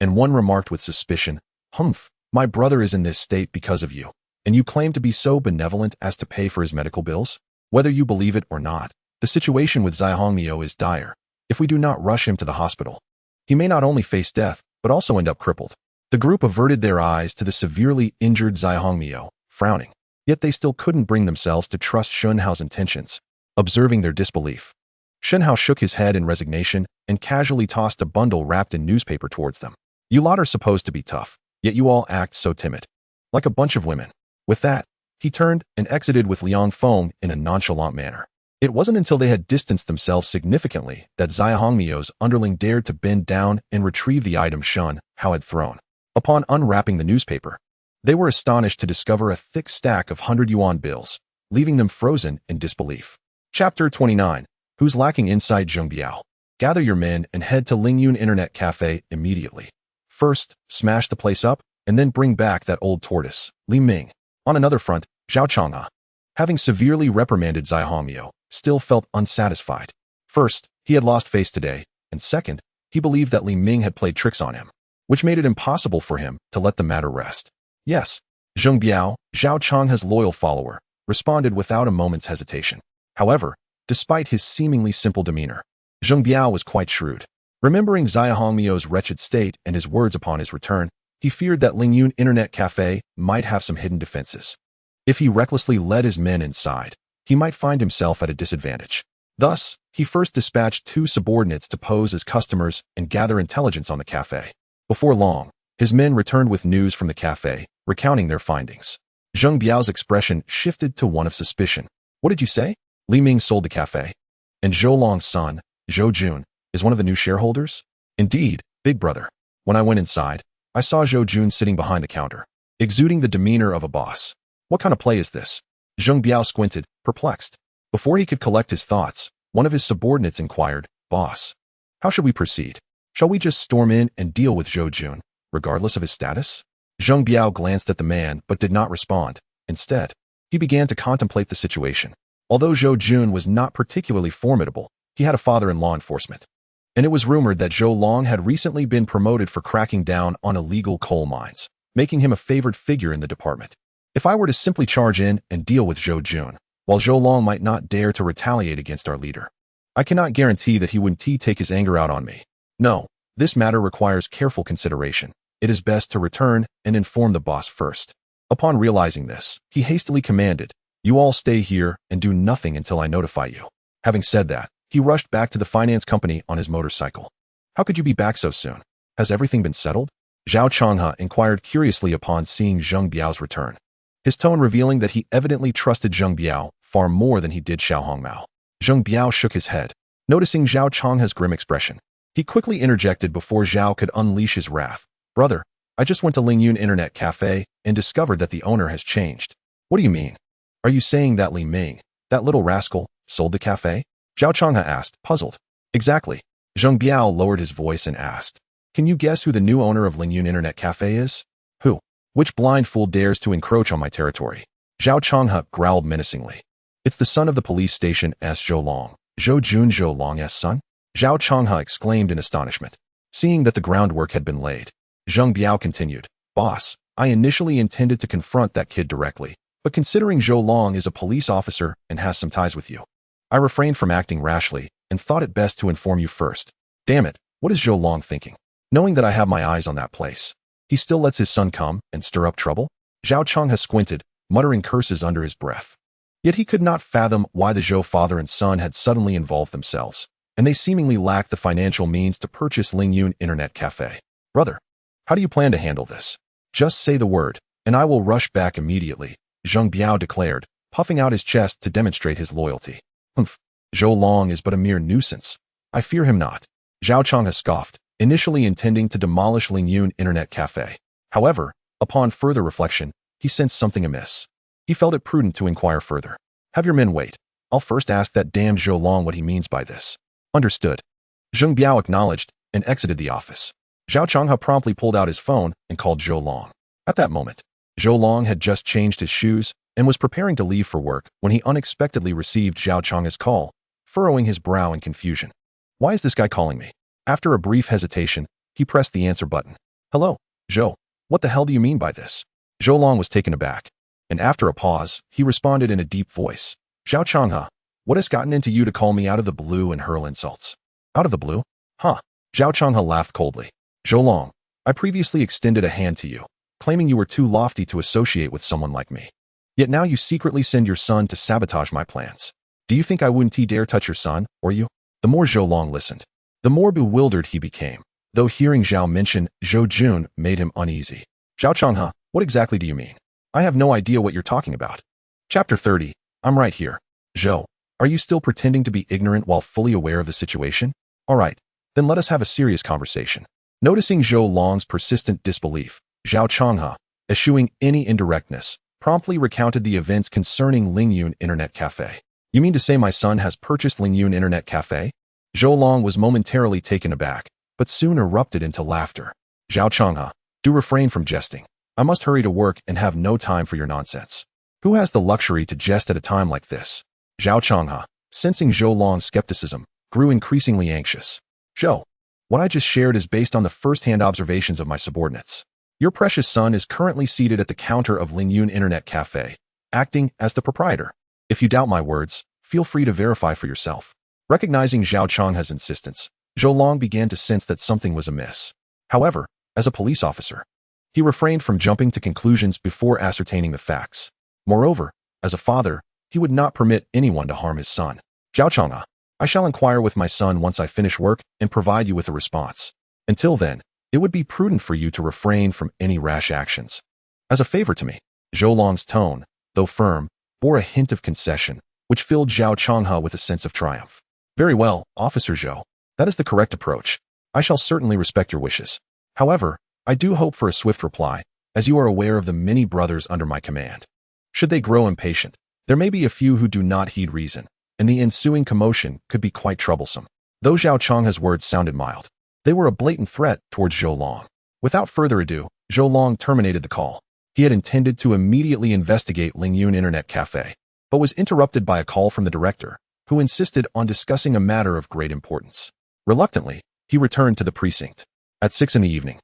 And one remarked with suspicion, Humph, my brother is in this state because of you, and you claim to be so benevolent as to pay for his medical bills? Whether you believe it or not, the situation with Zai Hongmio is dire. If we do not rush him to the hospital, he may not only face death, but also end up crippled. The group averted their eyes to the severely injured Zai Hongmio, frowning. Yet they still couldn't bring themselves to trust Shen Hao's intentions, observing their disbelief. Shen Hao shook his head in resignation and casually tossed a bundle wrapped in newspaper towards them. You lot are supposed to be tough, yet you all act so timid. Like a bunch of women. With that, he turned and exited with Liang Feng in a nonchalant manner. It wasn't until they had distanced themselves significantly that Zai Hongmio's underling dared to bend down and retrieve the item Shen Hao had thrown. Upon unwrapping the newspaper, they were astonished to discover a thick stack of 100 yuan bills, leaving them frozen in disbelief. Chapter 29. Who's lacking insight? Zheng Biao. Gather your men and head to Lingyun Internet Cafe immediately. First, smash the place up, and then bring back that old tortoise, Li Ming. On another front, Zhao Changhe, having severely reprimanded Zai Hongmio, still felt unsatisfied. First, he had lost face today, and second, he believed that Li Ming had played tricks on him, which made it impossible for him to let the matter rest. Yes, Zheng Biao, Zhao Changhe's loyal follower, responded without a moment's hesitation. However, despite his seemingly simple demeanor, Zheng Biao was quite shrewd. Remembering Xia Hongmiu's wretched state and his words upon his return, he feared that Lingyun Internet Café might have some hidden defenses. If he recklessly led his men inside, he might find himself at a disadvantage. Thus, he first dispatched 2 subordinates to pose as customers and gather intelligence on the café. Before long, his men returned with news from the café, recounting their findings. Zheng Biao's expression shifted to one of suspicion. What did you say? Li Ming sold the café. And Zhou Long's son, Zhou Jun, is one of the new shareholders? Indeed, big brother. When I went inside, I saw Zhou Jun sitting behind the counter, exuding the demeanor of a boss. What kind of play is this? Zheng Biao squinted, perplexed. Before he could collect his thoughts, one of his subordinates inquired, Boss, how should we proceed? Shall we just storm in and deal with Zhou Jun, regardless of his status? Zheng Biao glanced at the man but did not respond. Instead, he began to contemplate the situation. Although Zhou Jun was not particularly formidable, he had a father in law enforcement. And it was rumored that Zhou Long had recently been promoted for cracking down on illegal coal mines, making him a favored figure in the department. If I were to simply charge in and deal with Zhou Jun, while Zhou Long might not dare to retaliate against our leader, I cannot guarantee that he wouldn't take his anger out on me. No, this matter requires careful consideration. It is best to return and inform the boss first. Upon realizing this, he hastily commanded, You all stay here and do nothing until I notify you. Having said that, he rushed back to the finance company on his motorcycle. How could you be back so soon? Has everything been settled? Zhao Changhe inquired curiously upon seeing Zheng Biao's return, his tone revealing that he evidently trusted Zheng Biao far more than he did Xiao Hongmao. Zheng Biao shook his head, noticing Zhao Changhe's grim expression. He quickly interjected before Zhao could unleash his wrath. Brother, I just went to Lingyun Internet Café and discovered that the owner has changed. What do you mean? Are you saying that Li Ming, that little rascal, sold the café? Zhao Changhe asked, puzzled. Exactly. Zheng Biao lowered his voice and asked, Can you guess who the new owner of Lingyun Internet Café is? Who? Which blind fool dares to encroach on my territory? Zhao Changhe growled menacingly. It's the son of the police station S. Zhou Long. Zhou Jun Zhou Long's son? Zhao Changhe exclaimed in astonishment. Seeing that the groundwork had been laid, Zheng Biao continued, Boss, I initially intended to confront that kid directly, but considering Zhou Long is a police officer and has some ties with you, I refrained from acting rashly and thought it best to inform you first. Damn it, what is Zhou Long thinking? Knowing that I have my eyes on that place, he still lets his son come and stir up trouble? Zhao Changhe squinted, muttering curses under his breath. Yet he could not fathom why the Zhou father and son had suddenly involved themselves, and they seemingly lacked the financial means to purchase Lingyun Internet Café. Brother, how do you plan to handle this? Just say the word, and I will rush back immediately, Zheng Biao declared, puffing out his chest to demonstrate his loyalty. Humph, Zhou Long is but a mere nuisance. I fear him not. Zhao Changhe scoffed, initially intending to demolish Lingyun Internet Café. However, upon further reflection, he sensed something amiss. He felt it prudent to inquire further. Have your men wait. I'll first ask that damned Zhou Long what he means by this. Understood. Zheng Biao acknowledged and exited the office. Zhao Changhe promptly pulled out his phone and called Zhou Long. At that moment, Zhou Long had just changed his shoes and was preparing to leave for work when he unexpectedly received Zhao Changhe's call, furrowing his brow in confusion. Why is this guy calling me? After a brief hesitation, he pressed the answer button. Hello, Zhou. What the hell do you mean by this? Zhou Long was taken aback, and after a pause, he responded in a deep voice. Zhao Changhe, what has gotten into you to call me out of the blue and hurl insults? Out of the blue? Huh. Zhao Changhe laughed coldly. Zhou Long, I previously extended a hand to you, claiming you were too lofty to associate with someone like me. Yet now you secretly send your son to sabotage my plans. Do you think I wouldn't dare touch your son, or you? The more Zhou Long listened, the more bewildered he became, though hearing Zhao mention Zhou Jun made him uneasy. Zhao Changhe, what exactly do you mean? I have no idea what you're talking about. Chapter 30, I'm right here. Zhou, are you still pretending to be ignorant while fully aware of the situation? All right, then let us have a serious conversation. Noticing Zhou Long's persistent disbelief, Zhao Changhe, eschewing any indirectness, promptly recounted the events concerning Lingyun Internet Café. You mean to say my son has purchased Lingyun Internet Café? Zhou Long was momentarily taken aback, but soon erupted into laughter. Zhao Changhe, do refrain from jesting. I must hurry to work and have no time for your nonsense. Who has the luxury to jest at a time like this? Zhao Changhe, sensing Zhou Long's skepticism, grew increasingly anxious. Zhou, what I just shared is based on the first-hand observations of my subordinates. Your precious son is currently seated at the counter of Lingyun Internet Café, acting as the proprietor. If you doubt my words, feel free to verify for yourself. Recognizing Zhao Chang's insistence, Zhou Long began to sense that something was amiss. However, as a police officer, he refrained from jumping to conclusions before ascertaining the facts. Moreover, as a father, he would not permit anyone to harm his son. Zhao Chang, I shall inquire with my son once I finish work and provide you with a response. Until then, it would be prudent for you to refrain from any rash actions. As a favor to me, Zhou Long's tone, though firm, bore a hint of concession, which filled Zhao Changhe with a sense of triumph. Very well, Officer Zhou. That is the correct approach. I shall certainly respect your wishes. However, I do hope for a swift reply, as you are aware of the many brothers under my command. Should they grow impatient, there may be a few who do not heed reason, and the ensuing commotion could be quite troublesome. Though Zhao Changhe's words sounded mild, they were a blatant threat towards Zhou Long. Without further ado, Zhou Long terminated the call. He had intended to immediately investigate Lingyun Internet Café, but was interrupted by a call from the director, who insisted on discussing a matter of great importance. Reluctantly, he returned to the precinct. At 6 p.m,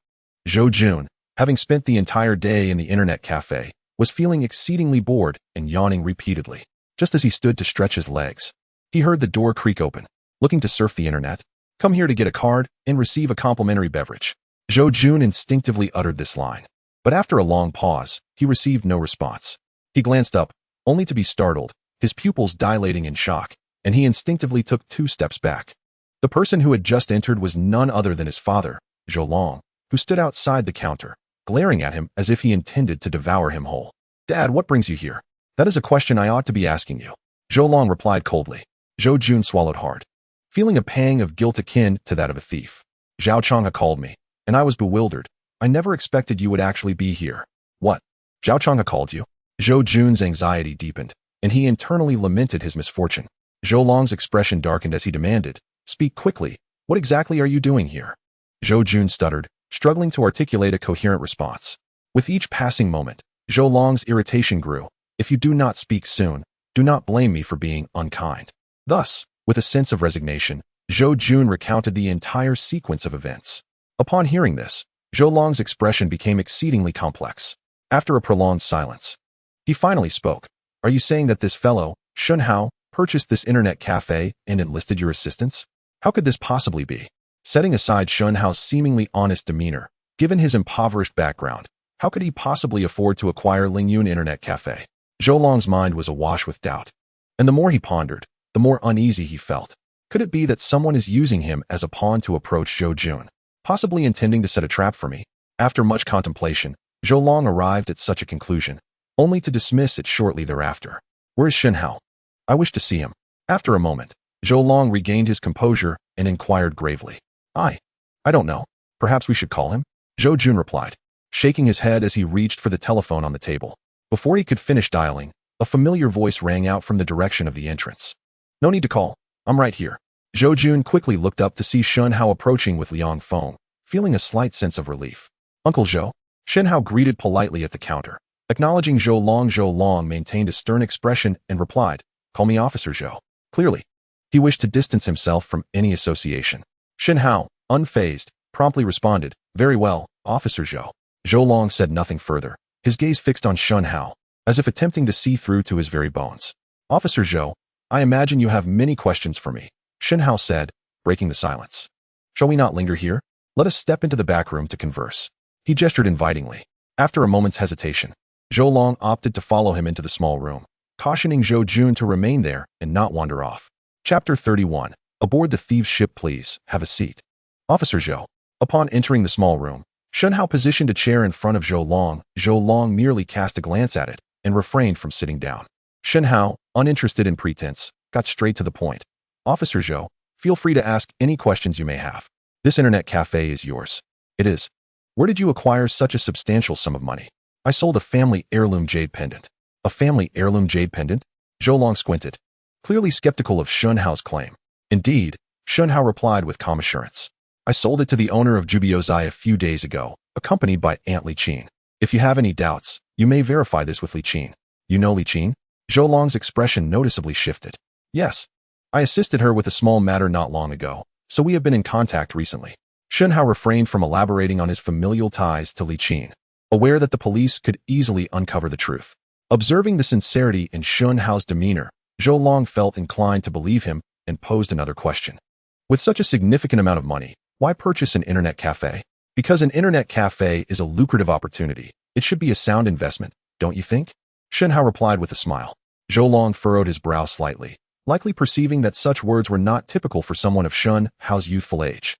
Zhou Jun, having spent the entire day in the Internet Café, was feeling exceedingly bored and yawning repeatedly. Just as he stood to stretch his legs, he heard the door creak open. Looking to surf the internet? Come here to get a card and receive a complimentary beverage. Zhou Jun instinctively uttered this line, but after a long pause, he received no response. He glanced up, only to be startled, his pupils dilating in shock, and he instinctively took 2 steps back. The person who had just entered was none other than his father, Zhou Long, who stood outside the counter, glaring at him as if he intended to devour him whole. Dad, what brings you here? That is a question I ought to be asking you. Zhou Long replied coldly. Zhou Jun swallowed hard, feeling a pang of guilt akin to that of a thief. Zhao Changhe called me, and I was bewildered. I never expected you would actually be here. What? Zhao Changhe called you? Zhou Jun's anxiety deepened, and he internally lamented his misfortune. Zhou Long's expression darkened as he demanded, Speak quickly. What exactly are you doing here? Zhou Jun stuttered, struggling to articulate a coherent response. With each passing moment, Zhou Long's irritation grew. If you do not speak soon, do not blame me for being unkind. Thus, with a sense of resignation, Zhou Jun recounted the entire sequence of events. Upon hearing this, Zhou Long's expression became exceedingly complex. After a prolonged silence, he finally spoke. Are you saying that this fellow, Shen Hao, purchased this internet cafe and enlisted your assistance? How could this possibly be? Setting aside Shen Hao's seemingly honest demeanor, given his impoverished background, how could he possibly afford to acquire Lingyun Internet Cafe? Zhou Long's mind was awash with doubt, and the more he pondered, the more uneasy he felt. Could it be that someone is using him as a pawn to approach Zhou Jun, possibly intending to set a trap for me? After much contemplation, Zhou Long arrived at such a conclusion, only to dismiss it shortly thereafter. Where is Shen Hao? I wish to see him. After a moment, Zhou Long regained his composure and inquired gravely. I don't know. Perhaps we should call him? Zhou Jun replied, shaking his head as he reached for the telephone on the table. Before he could finish dialing, a familiar voice rang out from the direction of the entrance. No need to call. I'm right here. Zhou Jun quickly looked up to see Shen Hao approaching with Liang Feng, feeling a slight sense of relief. Uncle Zhou. Shen Hao greeted politely at the counter. Acknowledging Zhou Long maintained a stern expression and replied, Call me Officer Zhou. Clearly, he wished to distance himself from any association. Shen Hao, unfazed, promptly responded, Very well, Officer Zhou. Zhou Long said nothing further, his gaze fixed on Shen Hao, as if attempting to see through to his very bones. Officer Zhou, I imagine you have many questions for me, Shen Hao said, breaking the silence. Shall we not linger here? Let us step into the back room to converse. He gestured invitingly. After a moment's hesitation, Zhou Long opted to follow him into the small room, cautioning Zhou Jun to remain there and not wander off. Chapter 31. Aboard the thieves' ship, please, have a seat. Officer Zhou. Upon entering the small room, Shen Hao positioned a chair in front of Zhou Long. Zhou Long merely cast a glance at it and refrained from sitting down. Shen Hao, uninterested in pretense, got straight to the point. Officer Zhou, feel free to ask any questions you may have. This internet cafe is yours. It is. Where did you acquire such a substantial sum of money? I sold a family heirloom jade pendant. A family heirloom jade pendant? Zhou Long squinted, clearly skeptical of Shen Hao's claim. Indeed, Shen Hao replied with calm assurance. I sold it to the owner of Jubiozai a few days ago, accompanied by Aunt Li Qin. If you have any doubts, you may verify this with Li Qin. You know Li Qin? Zhou Long's expression noticeably shifted. Yes. I assisted her with a small matter not long ago, so we have been in contact recently. Shen Hao refrained from elaborating on his familial ties to Li Qin, aware that the police could easily uncover the truth. Observing the sincerity in Shen Hao's demeanor, Zhou Long felt inclined to believe him and posed another question. With such a significant amount of money, why purchase an internet cafe? Because an internet cafe is a lucrative opportunity. It should be a sound investment, don't you think? Shen Hao replied with a smile. Zhou Long furrowed his brow slightly, likely perceiving that such words were not typical for someone of Shen Hao's youthful age.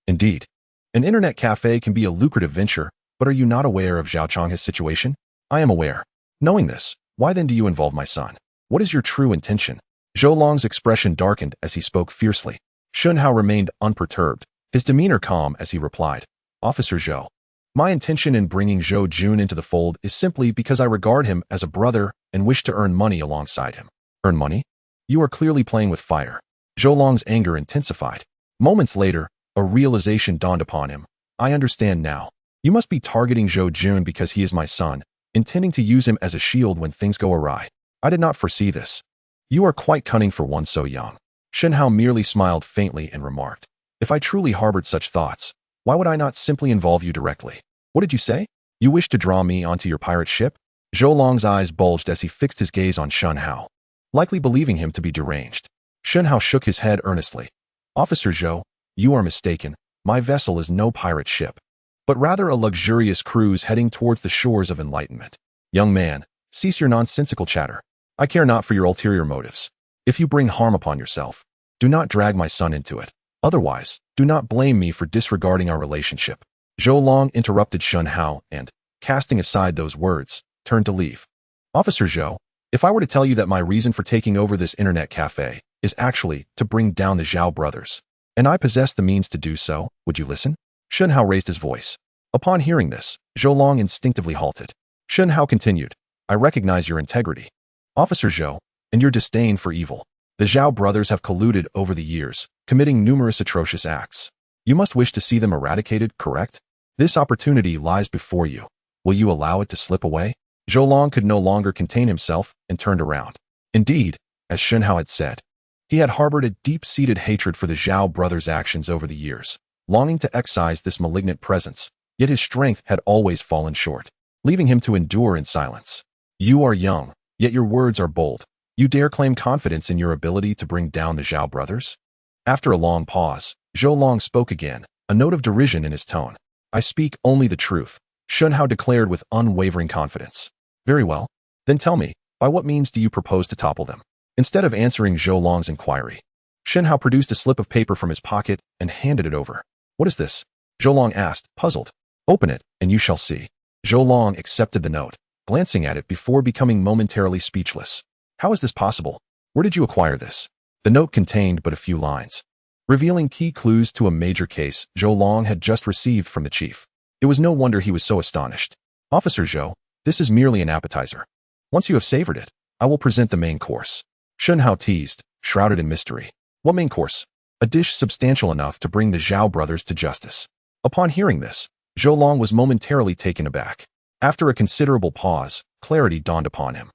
Indeed. An internet cafe can be a lucrative venture, but are you not aware of Zhao Chang's situation? I am aware. Knowing this, why then do you involve my son? What is your true intention? Zhou Long's expression darkened as he spoke fiercely. Shen Hao remained unperturbed, his demeanor calm as he replied, Officer Zhou, my intention in bringing Zhou Jun into the fold is simply because I regard him as a brother and wish to earn money alongside him. Earn money? You are clearly playing with fire. Zhou Long's anger intensified. Moments later, a realization dawned upon him. I understand now. You must be targeting Zhou Jun because he is my son, intending to use him as a shield when things go awry. I did not foresee this. You are quite cunning for one so young. Shen Hao merely smiled faintly and remarked, if I truly harbored such thoughts, why would I not simply involve you directly? What did you say? You wish to draw me onto your pirate ship? Zhou Long's eyes bulged as he fixed his gaze on Shen Hao, likely believing him to be deranged. Shen Hao shook his head earnestly. Officer Zhou, you are mistaken. My vessel is no pirate ship, but rather a luxurious cruise heading towards the shores of enlightenment. Young man, cease your nonsensical chatter. I care not for your ulterior motives. If you bring harm upon yourself, do not drag my son into it. Otherwise, do not blame me for disregarding our relationship. Zhou Long interrupted Shen Hao and, casting aside those words, turned to leave. Officer Zhou, if I were to tell you that my reason for taking over this internet cafe is actually to bring down the Zhao brothers, and I possess the means to do so, would you listen? Shen Hao raised his voice. Upon hearing this, Zhou Long instinctively halted. Shen Hao continued, I recognize your integrity, Officer Zhou, and your disdain for evil. The Zhao brothers have colluded over the years, committing numerous atrocious acts. You must wish to see them eradicated, correct? This opportunity lies before you. Will you allow it to slip away? Zhou Long could no longer contain himself and turned around. Indeed, as Shen Hao had said, he had harbored a deep-seated hatred for the Zhao brothers' actions over the years, longing to excise this malignant presence, yet his strength had always fallen short, leaving him to endure in silence. You are young, yet your words are bold. You dare claim confidence in your ability to bring down the Zhao brothers? After a long pause, Zhou Long spoke again, a note of derision in his tone. I speak only the truth, Shen Hao declared with unwavering confidence. Very well. Then tell me, by what means do you propose to topple them? Instead of answering Zhou Long's inquiry, Shen Hao produced a slip of paper from his pocket and handed it over. What is this? Zhou Long asked, puzzled. Open it, and you shall see. Zhou Long accepted the note, glancing at it before becoming momentarily speechless. How is this possible? Where did you acquire this? The note contained but a few lines, revealing key clues to a major case Zhou Long had just received from the chief. It was no wonder he was so astonished. Officer Zhou, this is merely an appetizer. Once you have savored it, I will present the main course. Shen Hao teased, shrouded in mystery. What main course? A dish substantial enough to bring the Zhao brothers to justice. Upon hearing this, Zhou Long was momentarily taken aback. After a considerable pause, clarity dawned upon him.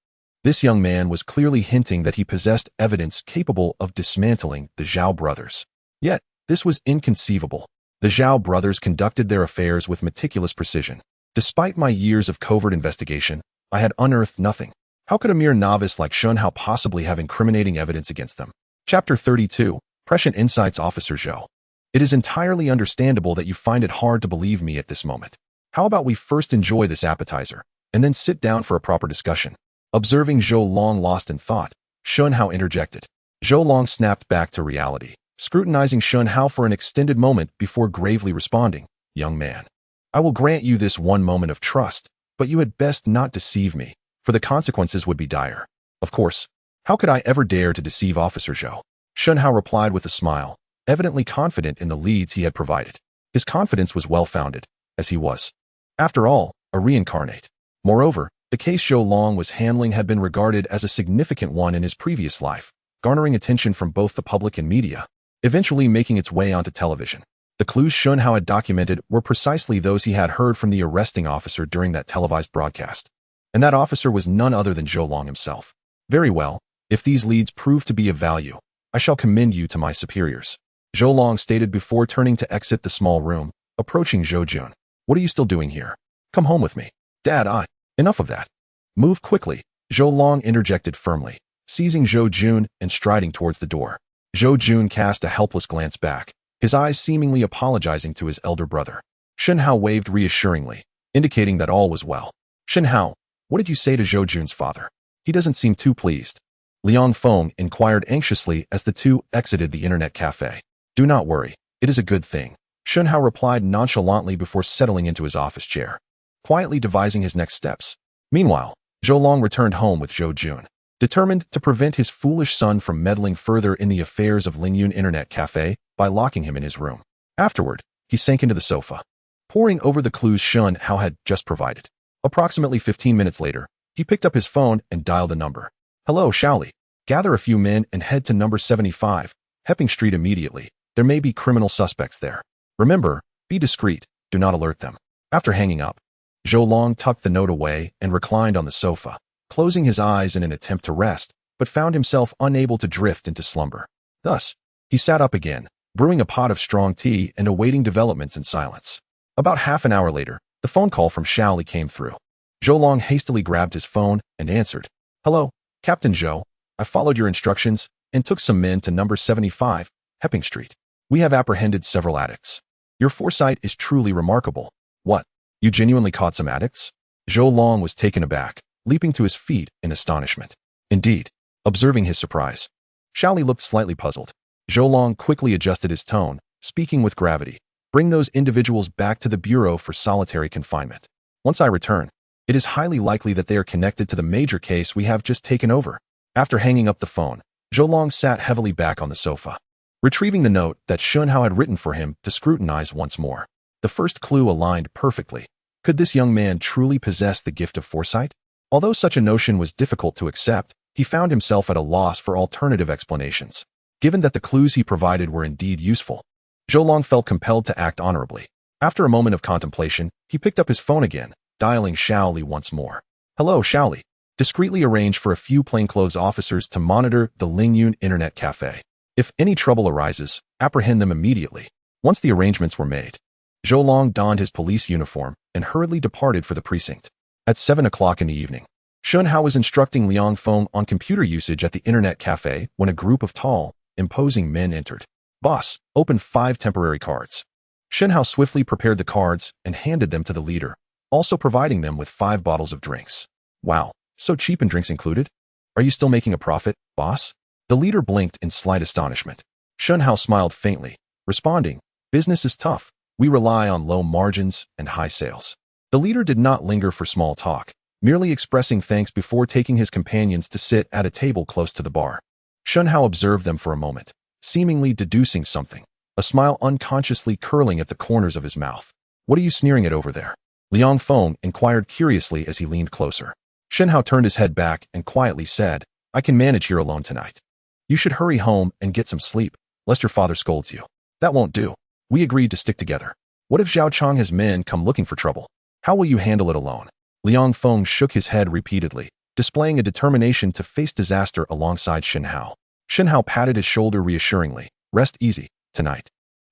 This young man was clearly hinting that he possessed evidence capable of dismantling the Zhao brothers. Yet, this was inconceivable. The Zhao brothers conducted their affairs with meticulous precision. Despite my years of covert investigation, I had unearthed nothing. How could a mere novice like Shen Hao possibly have incriminating evidence against them? Chapter 32, Prescient Insights. Officer Zhou, it is entirely understandable that you find it hard to believe me at this moment. How about we first enjoy this appetizer, and then sit down for a proper discussion? Observing Zhou Long lost in thought, Shen Hao interjected. Zhou Long snapped back to reality, scrutinizing Shen Hao for an extended moment before gravely responding, Young man, I will grant you this one moment of trust, but you had best not deceive me, for the consequences would be dire. Of course, how could I ever dare to deceive Officer Zhou? Shen Hao replied with a smile, evidently confident in the leads he had provided. His confidence was well-founded, as he was, after all, a reincarnate. Moreover, the case Zhou Long was handling had been regarded as a significant one in his previous life, garnering attention from both the public and media, eventually making its way onto television. The clues Shen Hao had documented were precisely those he had heard from the arresting officer during that televised broadcast. And that officer was none other than Zhou Long himself. Very well, if these leads prove to be of value, I shall commend you to my superiors. Zhou Long stated before turning to exit the small room, approaching Zhou Jun. What are you still doing here? Come home with me. Dad, enough of that. Move quickly, Zhou Long interjected firmly, seizing Zhou Jun and striding towards the door. Zhou Jun cast a helpless glance back, his eyes seemingly apologizing to his elder brother. Shen Hao waved reassuringly, indicating that all was well. Shen Hao, what did you say to Zhou Jun's father? He doesn't seem too pleased. Liang Feng inquired anxiously as the two exited the internet cafe. Do not worry, it is a good thing. Shen Hao replied nonchalantly before settling into his office chair, quietly devising his next steps. Meanwhile, Zhou Long returned home with Zhou Jun, determined to prevent his foolish son from meddling further in the affairs of Lingyun Internet Cafe by locking him in his room. Afterward, he sank into the sofa, poring over the clues Shen Hao had just provided. Approximately 15 minutes later, he picked up his phone and dialed a number. Hello, Shaoli. Gather a few men and head to number 75, Hepping Street immediately. There may be criminal suspects there. Remember, be discreet, do not alert them. After hanging up, Zhou Long tucked the note away and reclined on the sofa, closing his eyes in an attempt to rest, but found himself unable to drift into slumber. Thus, he sat up again, brewing a pot of strong tea and awaiting developments in silence. About half an hour later, the phone call from Shaoli came through. Zhou Long hastily grabbed his phone and answered. Hello, Captain Zhou. I followed your instructions and took some men to number 75, Hepping Street. We have apprehended several addicts. Your foresight is truly remarkable. What? You genuinely caught some addicts? Zhou Long was taken aback, leaping to his feet in astonishment. Indeed. Observing his surprise, Shaoli looked slightly puzzled. Zhou Long quickly adjusted his tone, speaking with gravity. Bring those individuals back to the Bureau for solitary confinement. Once I return, it is highly likely that they are connected to the major case we have just taken over. After hanging up the phone, Zhou Long sat heavily back on the sofa, retrieving the note that Shen Hao had written for him to scrutinize once more. The first clue aligned perfectly. Could this young man truly possess the gift of foresight? Although such a notion was difficult to accept, he found himself at a loss for alternative explanations. Given that the clues he provided were indeed useful, Zhou Long felt compelled to act honorably. After a moment of contemplation, he picked up his phone again, dialing Shaoli once more. Hello, Shaoli. Discreetly arrange for a few plainclothes officers to monitor the Lingyun Internet Cafe. If any trouble arises, apprehend them immediately. Once the arrangements were made, Zhou Long donned his police uniform and hurriedly departed for the precinct. At 7 o'clock in the evening, Shen Hao was instructing Liang Feng on computer usage at the Internet Cafe when a group of tall, imposing men entered. Boss, open 5 temporary cards. Shen Hao swiftly prepared the cards and handed them to the leader, also providing them with 5 bottles of drinks. Wow, so cheap and drinks included? Are you still making a profit, boss? The leader blinked in slight astonishment. Shen Hao smiled faintly, responding, business is tough. We rely on low margins and high sales. The leader did not linger for small talk, merely expressing thanks before taking his companions to sit at a table close to the bar. Shen Hao observed them for a moment, seemingly deducing something, a smile unconsciously curling at the corners of his mouth. What are you sneering at over there? Liang Feng inquired curiously as he leaned closer. Shen Hao turned his head back and quietly said, I can manage here alone tonight. You should hurry home and get some sleep, lest your father scolds you. That won't do. We agreed to stick together. What if Zhao Chong has men come looking for trouble? How will you handle it alone? Liang Feng shook his head repeatedly, displaying a determination to face disaster alongside Shen Hao. Shen Hao patted his shoulder reassuringly. Rest easy, tonight.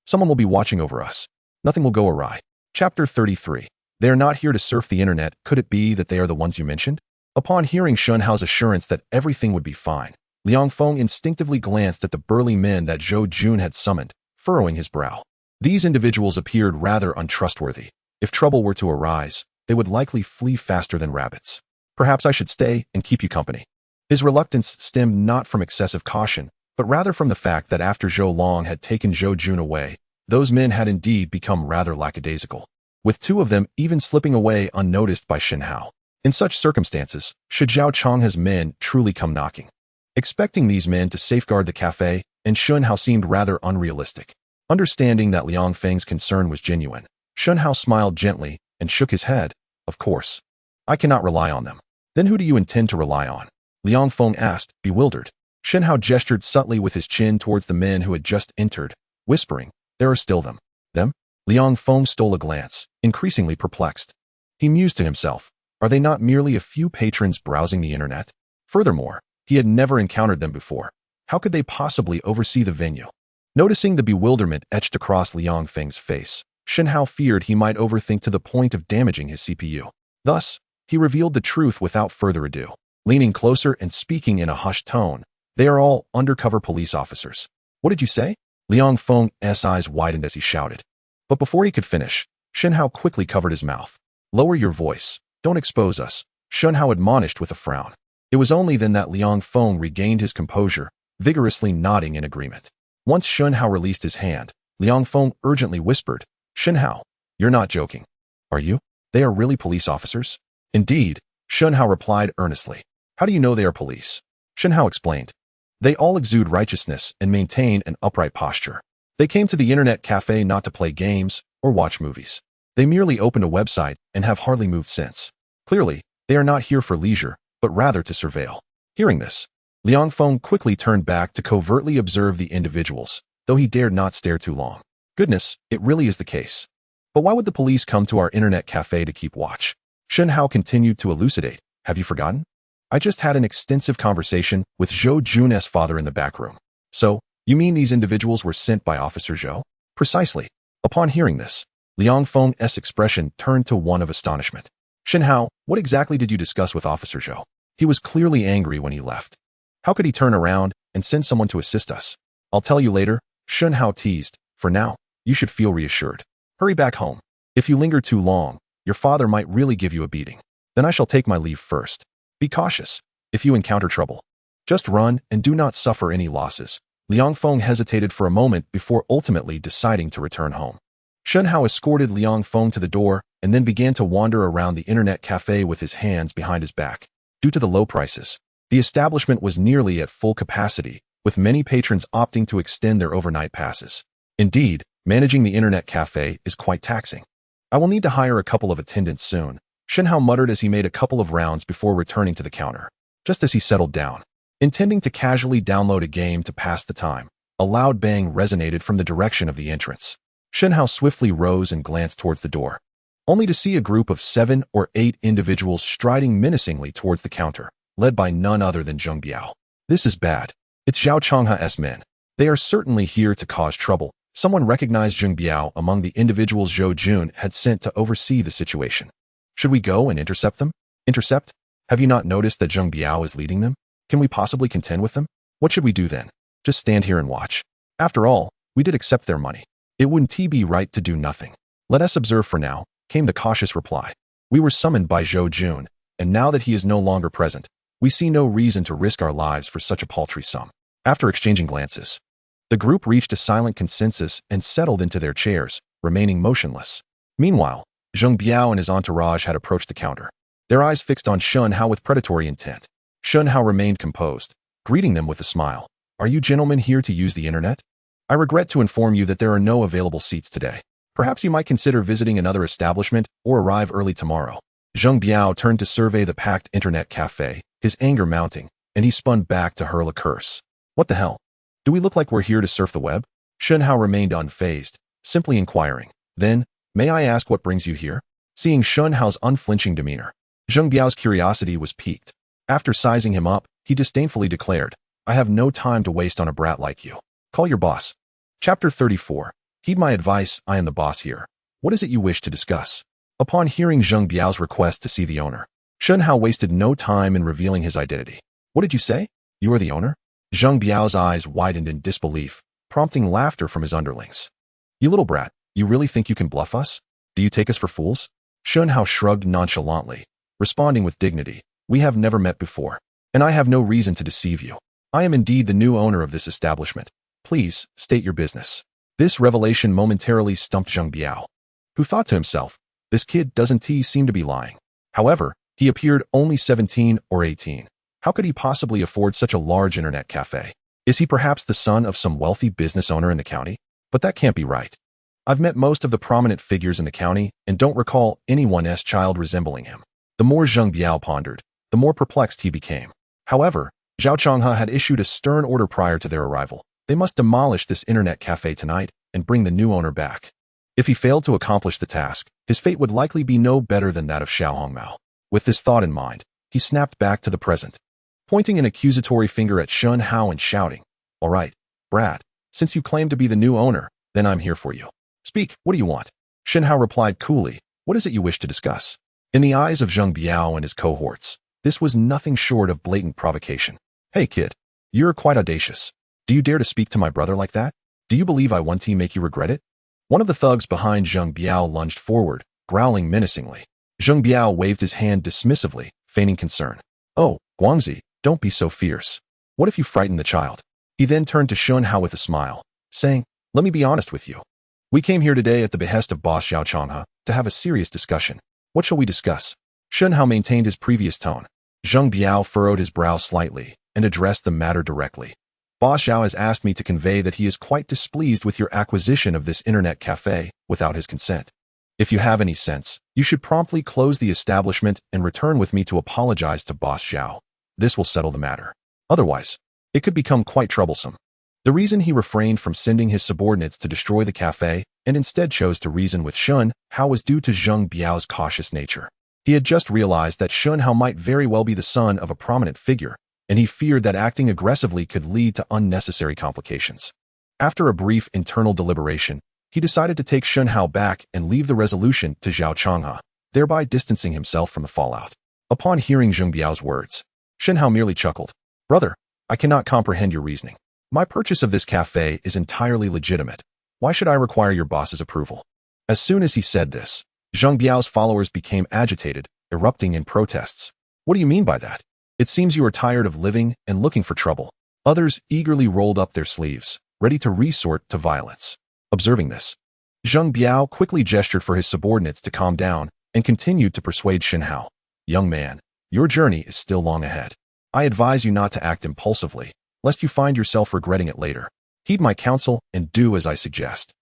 Someone will be watching over us. Nothing will go awry. Chapter 33. They are not here to surf the internet. Could it be that they are the ones you mentioned? Upon hearing Shen Hao's assurance that everything would be fine, Liang Feng instinctively glanced at the burly men that Zhou Jun had summoned, furrowing his brow. These individuals appeared rather untrustworthy. If trouble were to arise, they would likely flee faster than rabbits. Perhaps I should stay and keep you company. His reluctance stemmed not from excessive caution, but rather from the fact that after Zhou Long had taken Zhou Jun away, those men had indeed become rather lackadaisical, with 2 of them even slipping away unnoticed by Shen Hao. In such circumstances, should Zhao Chong's men truly come knocking, expecting these men to safeguard the cafe, and Shen Hao seemed rather unrealistic. Understanding that Liang Feng's concern was genuine, Shen Hao smiled gently and shook his head. Of course. I cannot rely on them. Then who do you intend to rely on? Liang Feng asked, bewildered. Shen Hao gestured subtly with his chin towards the men who had just entered, whispering, there are still them. Them? Liang Feng stole a glance, increasingly perplexed. He mused to himself, are they not merely a few patrons browsing the internet? Furthermore, he had never encountered them before. How could they possibly oversee the venue? Noticing the bewilderment etched across Liang Feng's face, Shen Hao feared he might overthink to the point of damaging his CPU. Thus, he revealed the truth without further ado. Leaning closer and speaking in a hushed tone, they are all undercover police officers. What did you say? Liang Feng's eyes widened as he shouted. But before he could finish, Shen Hao quickly covered his mouth. Lower your voice. Don't expose us, Shen Hao admonished with a frown. It was only then that Liang Feng regained his composure, vigorously nodding in agreement. Once Shen Hao released his hand, Liang Feng urgently whispered, Shen Hao, you're not joking. Are you? They are really police officers? Indeed, Shen Hao replied earnestly. How do you know they are police? Shen Hao explained. They all exude righteousness and maintain an upright posture. They came to the internet cafe not to play games or watch movies. They merely opened a website and have hardly moved since. Clearly, they are not here for leisure, but rather to surveil. Hearing this, Liang Feng quickly turned back to covertly observe the individuals, though he dared not stare too long. Goodness, it really is the case. But why would the police come to our internet cafe to keep watch? Shen Hao continued to elucidate. Have you forgotten? I just had an extensive conversation with Zhou Jun's father in the back room. So, you mean these individuals were sent by Officer Zhou? Precisely. Upon hearing this, Liang Feng's expression turned to one of astonishment. Shen Hao, what exactly did you discuss with Officer Zhou? He was clearly angry when he left. How could he turn around and send someone to assist us? I'll tell you later, Shen Hao teased. For now, you should feel reassured. Hurry back home. If you linger too long, your father might really give you a beating. Then I shall take my leave first. Be cautious. If you encounter trouble, just run and do not suffer any losses. Liang Feng hesitated for a moment before ultimately deciding to return home. Shen Hao escorted Liang Feng to the door and then began to wander around the internet cafe with his hands behind his back. Due to the low prices, the establishment was nearly at full capacity, with many patrons opting to extend their overnight passes. Indeed, managing the internet cafe is quite taxing. I will need to hire a couple of attendants soon, Shen Hao muttered as he made a couple of rounds before returning to the counter. Just as he settled down, intending to casually download a game to pass the time, a loud bang resonated from the direction of the entrance. Shen Hao swiftly rose and glanced towards the door, only to see a group of 7 or 8 individuals striding menacingly towards the counter, led by none other than Zheng Biao. This is bad. It's Zhao Changha's men. They are certainly here to cause trouble. Someone recognized Zheng Biao among the individuals Zhou Jun had sent to oversee the situation. Should we go and intercept them? Intercept? Have you not noticed that Zheng Biao is leading them? Can we possibly contend with them? What should we do then? Just stand here and watch. After all, we did accept their money. It wouldn't be right to do nothing. Let us observe for now, came the cautious reply. We were summoned by Zhou Jun, and now that he is no longer present, we see no reason to risk our lives for such a paltry sum. After exchanging glances, the group reached a silent consensus and settled into their chairs, remaining motionless. Meanwhile, Zheng Biao and his entourage had approached the counter, their eyes fixed on Shen Hao with predatory intent. Shen Hao remained composed, greeting them with a smile. Are you gentlemen here to use the internet? I regret to inform you that there are no available seats today. Perhaps you might consider visiting another establishment or arrive early tomorrow. Zheng Biao turned to survey the packed internet cafe, his anger mounting, and he spun back to hurl a curse. What the hell? Do we look like we're here to surf the web? Shen Hao remained unfazed, simply inquiring. Then, may I ask what brings you here? Seeing Shen Hao's unflinching demeanor, Zheng Biao's curiosity was piqued. After sizing him up, he disdainfully declared, I have no time to waste on a brat like you. Call your boss. Chapter 34. Heed my advice, I am the boss here. What is it you wish to discuss? Upon hearing Zheng Biao's request to see the owner, Shen Hao wasted no time in revealing his identity. What did you say? You are the owner? Zheng Biao's eyes widened in disbelief, prompting laughter from his underlings. You little brat, you really think you can bluff us? Do you take us for fools? Shen Hao shrugged nonchalantly, responding with dignity. We have never met before, and I have no reason to deceive you. I am indeed the new owner of this establishment. Please, state your business. This revelation momentarily stumped Zheng Biao, who thought to himself, this kid doesn't seem to be lying. However, he appeared only 17 or 18. How could he possibly afford such a large internet cafe? Is he perhaps the son of some wealthy business owner in the county? But that can't be right. I've met most of the prominent figures in the county and don't recall anyone's child resembling him. The more Zheng Biao pondered, the more perplexed he became. However, Zhao Changha had issued a stern order prior to their arrival. They must demolish this internet cafe tonight and bring the new owner back. If he failed to accomplish the task, his fate would likely be no better than that of Xiao Hongmao. With this thought in mind, he snapped back to the present, pointing an accusatory finger at Shen Hao and shouting, All right, Brad, since you claim to be the new owner, then I'm here for you. Speak, what do you want? Shen Hao replied coolly, What is it you wish to discuss? In the eyes of Zheng Biao and his cohorts, this was nothing short of blatant provocation. Hey kid, you're quite audacious. Do you dare to speak to my brother like that? Do you believe I want to make you regret it? One of the thugs behind Zheng Biao lunged forward, growling menacingly. Zheng Biao waved his hand dismissively, feigning concern. Oh, Guangzi, don't be so fierce. What if you frighten the child? He then turned to Shen Hao with a smile, saying, let me be honest with you. We came here today at the behest of boss Xiao Changhe to have a serious discussion. What shall we discuss? Shen Hao maintained his previous tone. Zheng Biao furrowed his brow slightly and addressed the matter directly. Boss Xiao has asked me to convey that he is quite displeased with your acquisition of this internet café without his consent. If you have any sense, you should promptly close the establishment and return with me to apologize to Boss Xiao. This will settle the matter. Otherwise, it could become quite troublesome. The reason he refrained from sending his subordinates to destroy the café and instead chose to reason with Shen Hao was due to Zheng Biao's cautious nature. He had just realized that Shen Hao might very well be the son of a prominent figure, and he feared that acting aggressively could lead to unnecessary complications. After a brief internal deliberation, he decided to take Shen Hao back and leave the resolution to Xiao Changhe, thereby distancing himself from the fallout. Upon hearing Zheng Biao's words, Shen Hao merely chuckled. Brother, I cannot comprehend your reasoning. My purchase of this café is entirely legitimate. Why should I require your boss's approval? As soon as he said this, Zheng Biao's followers became agitated, erupting in protests. What do you mean by that? It seems you are tired of living and looking for trouble. Others eagerly rolled up their sleeves, ready to resort to violence. Observing this, Zheng Biao quickly gestured for his subordinates to calm down and continued to persuade Shen Hao. Young man, your journey is still long ahead. I advise you not to act impulsively, lest you find yourself regretting it later. Heed my counsel and do as I suggest.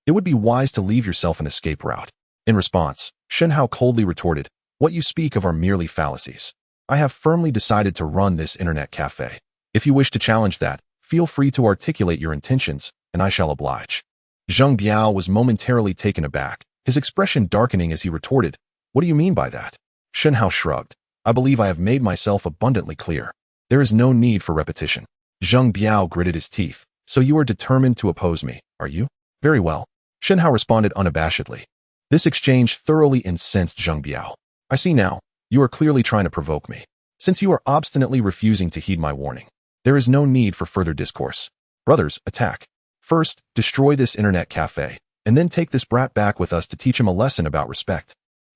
It would be wise to leave yourself an escape route. In response, Shen Hao coldly retorted, what you speak of are merely fallacies. I have firmly decided to run this internet cafe. If you wish to challenge that, feel free to articulate your intentions, and I shall oblige. Zheng Biao was momentarily taken aback, his expression darkening as he retorted, what do you mean by that? Shen Hao shrugged. I believe I have made myself abundantly clear. There is no need for repetition. Zheng Biao gritted his teeth. So you are determined to oppose me, are you? Very well. Shen Hao responded unabashedly. This exchange thoroughly incensed Zheng Biao. I see now, you are clearly trying to provoke me. Since you are obstinately refusing to heed my warning, there is no need for further discourse. Brothers, attack. First, destroy this internet cafe, and then take this brat back with us to teach him a lesson about respect.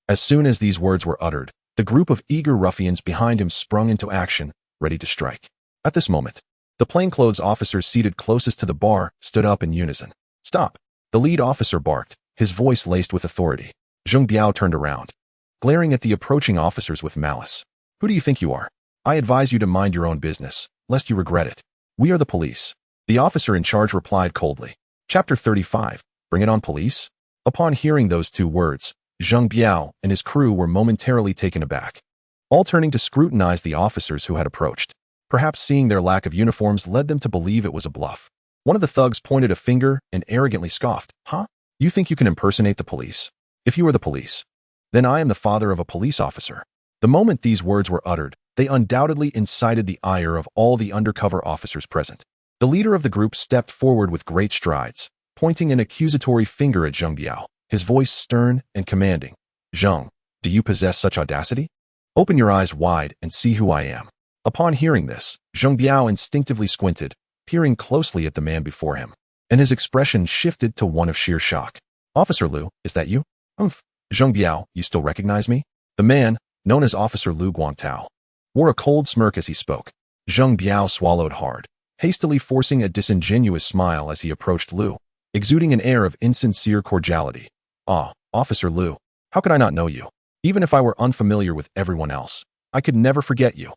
As soon as these words were uttered, the group of eager ruffians behind him sprung into action, ready to strike. At this moment, the plainclothes officers seated closest to the bar stood up in unison. Stop! The lead officer barked, his voice laced with authority. Zheng Biao turned around, glaring at the approaching officers with malice. Who do you think you are? I advise you to mind your own business, lest you regret it. We are the police. The officer in charge replied coldly. Chapter 35. Bring it on, police? Upon hearing those two words, Zheng Biao and his crew were momentarily taken aback, all turning to scrutinize the officers who had approached. Perhaps seeing their lack of uniforms led them to believe it was a bluff. One of the thugs pointed a finger and arrogantly scoffed. Huh? You think you can impersonate the police? If you are the police, then I am the father of a police officer. The moment these words were uttered, they undoubtedly incited the ire of all the undercover officers present. The leader of the group stepped forward with great strides, pointing an accusatory finger at Zheng Biao, his voice stern and commanding. Zheng, do you possess such audacity? Open your eyes wide and see who I am. Upon hearing this, Zheng Biao instinctively squinted, peering closely at the man before him, and his expression shifted to one of sheer shock. Officer Liu, is that you? Zheng Biao, you still recognize me? The man, known as Officer Liu Guangtao, wore a cold smirk as he spoke. Zheng Biao swallowed hard, hastily forcing a disingenuous smile as he approached Liu, exuding an air of insincere cordiality. Ah, Officer Liu, how could I not know you? Even if I were unfamiliar with everyone else, I could never forget you.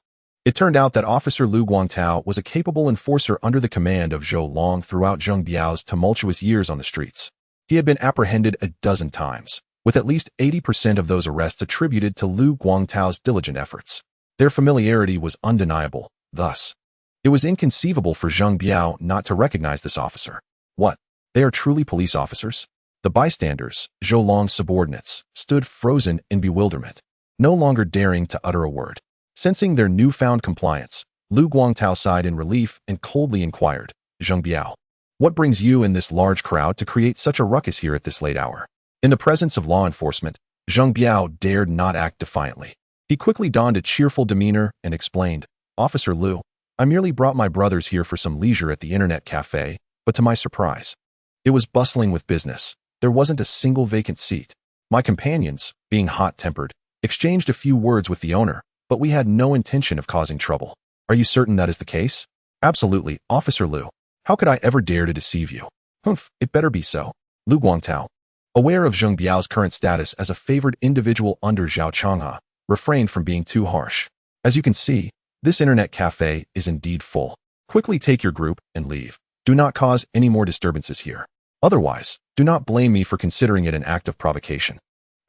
It turned out that Officer Liu Guangtao was a capable enforcer under the command of Zhou Long throughout Zheng Biao's tumultuous years on the streets. He had been apprehended a dozen times, with at least 80% of those arrests attributed to Liu Guangtao's diligent efforts. Their familiarity was undeniable, thus, it was inconceivable for Zheng Biao not to recognize this officer. What? They are truly police officers? The bystanders, Zhou Long's subordinates, stood frozen in bewilderment, no longer daring to utter a word. Sensing their newfound compliance, Liu Guangtao sighed in relief and coldly inquired, Zheng Biao, what brings you and this large crowd to create such a ruckus here at this late hour? In the presence of law enforcement, Zheng Biao dared not act defiantly. He quickly donned a cheerful demeanor and explained, Officer Liu, I merely brought my brothers here for some leisure at the internet cafe, but to my surprise, it was bustling with business. There wasn't a single vacant seat. My companions, being hot-tempered, exchanged a few words with the owner, but we had no intention of causing trouble. Are you certain that is the case? Absolutely, Officer Liu. How could I ever dare to deceive you? Humph, it better be so. Lu Guangtao, aware of Zheng Biao's current status as a favored individual under Zhao Changhe, refrained from being too harsh. As you can see, this internet cafe is indeed full. Quickly take your group and leave. Do not cause any more disturbances here. Otherwise, do not blame me for considering it an act of provocation,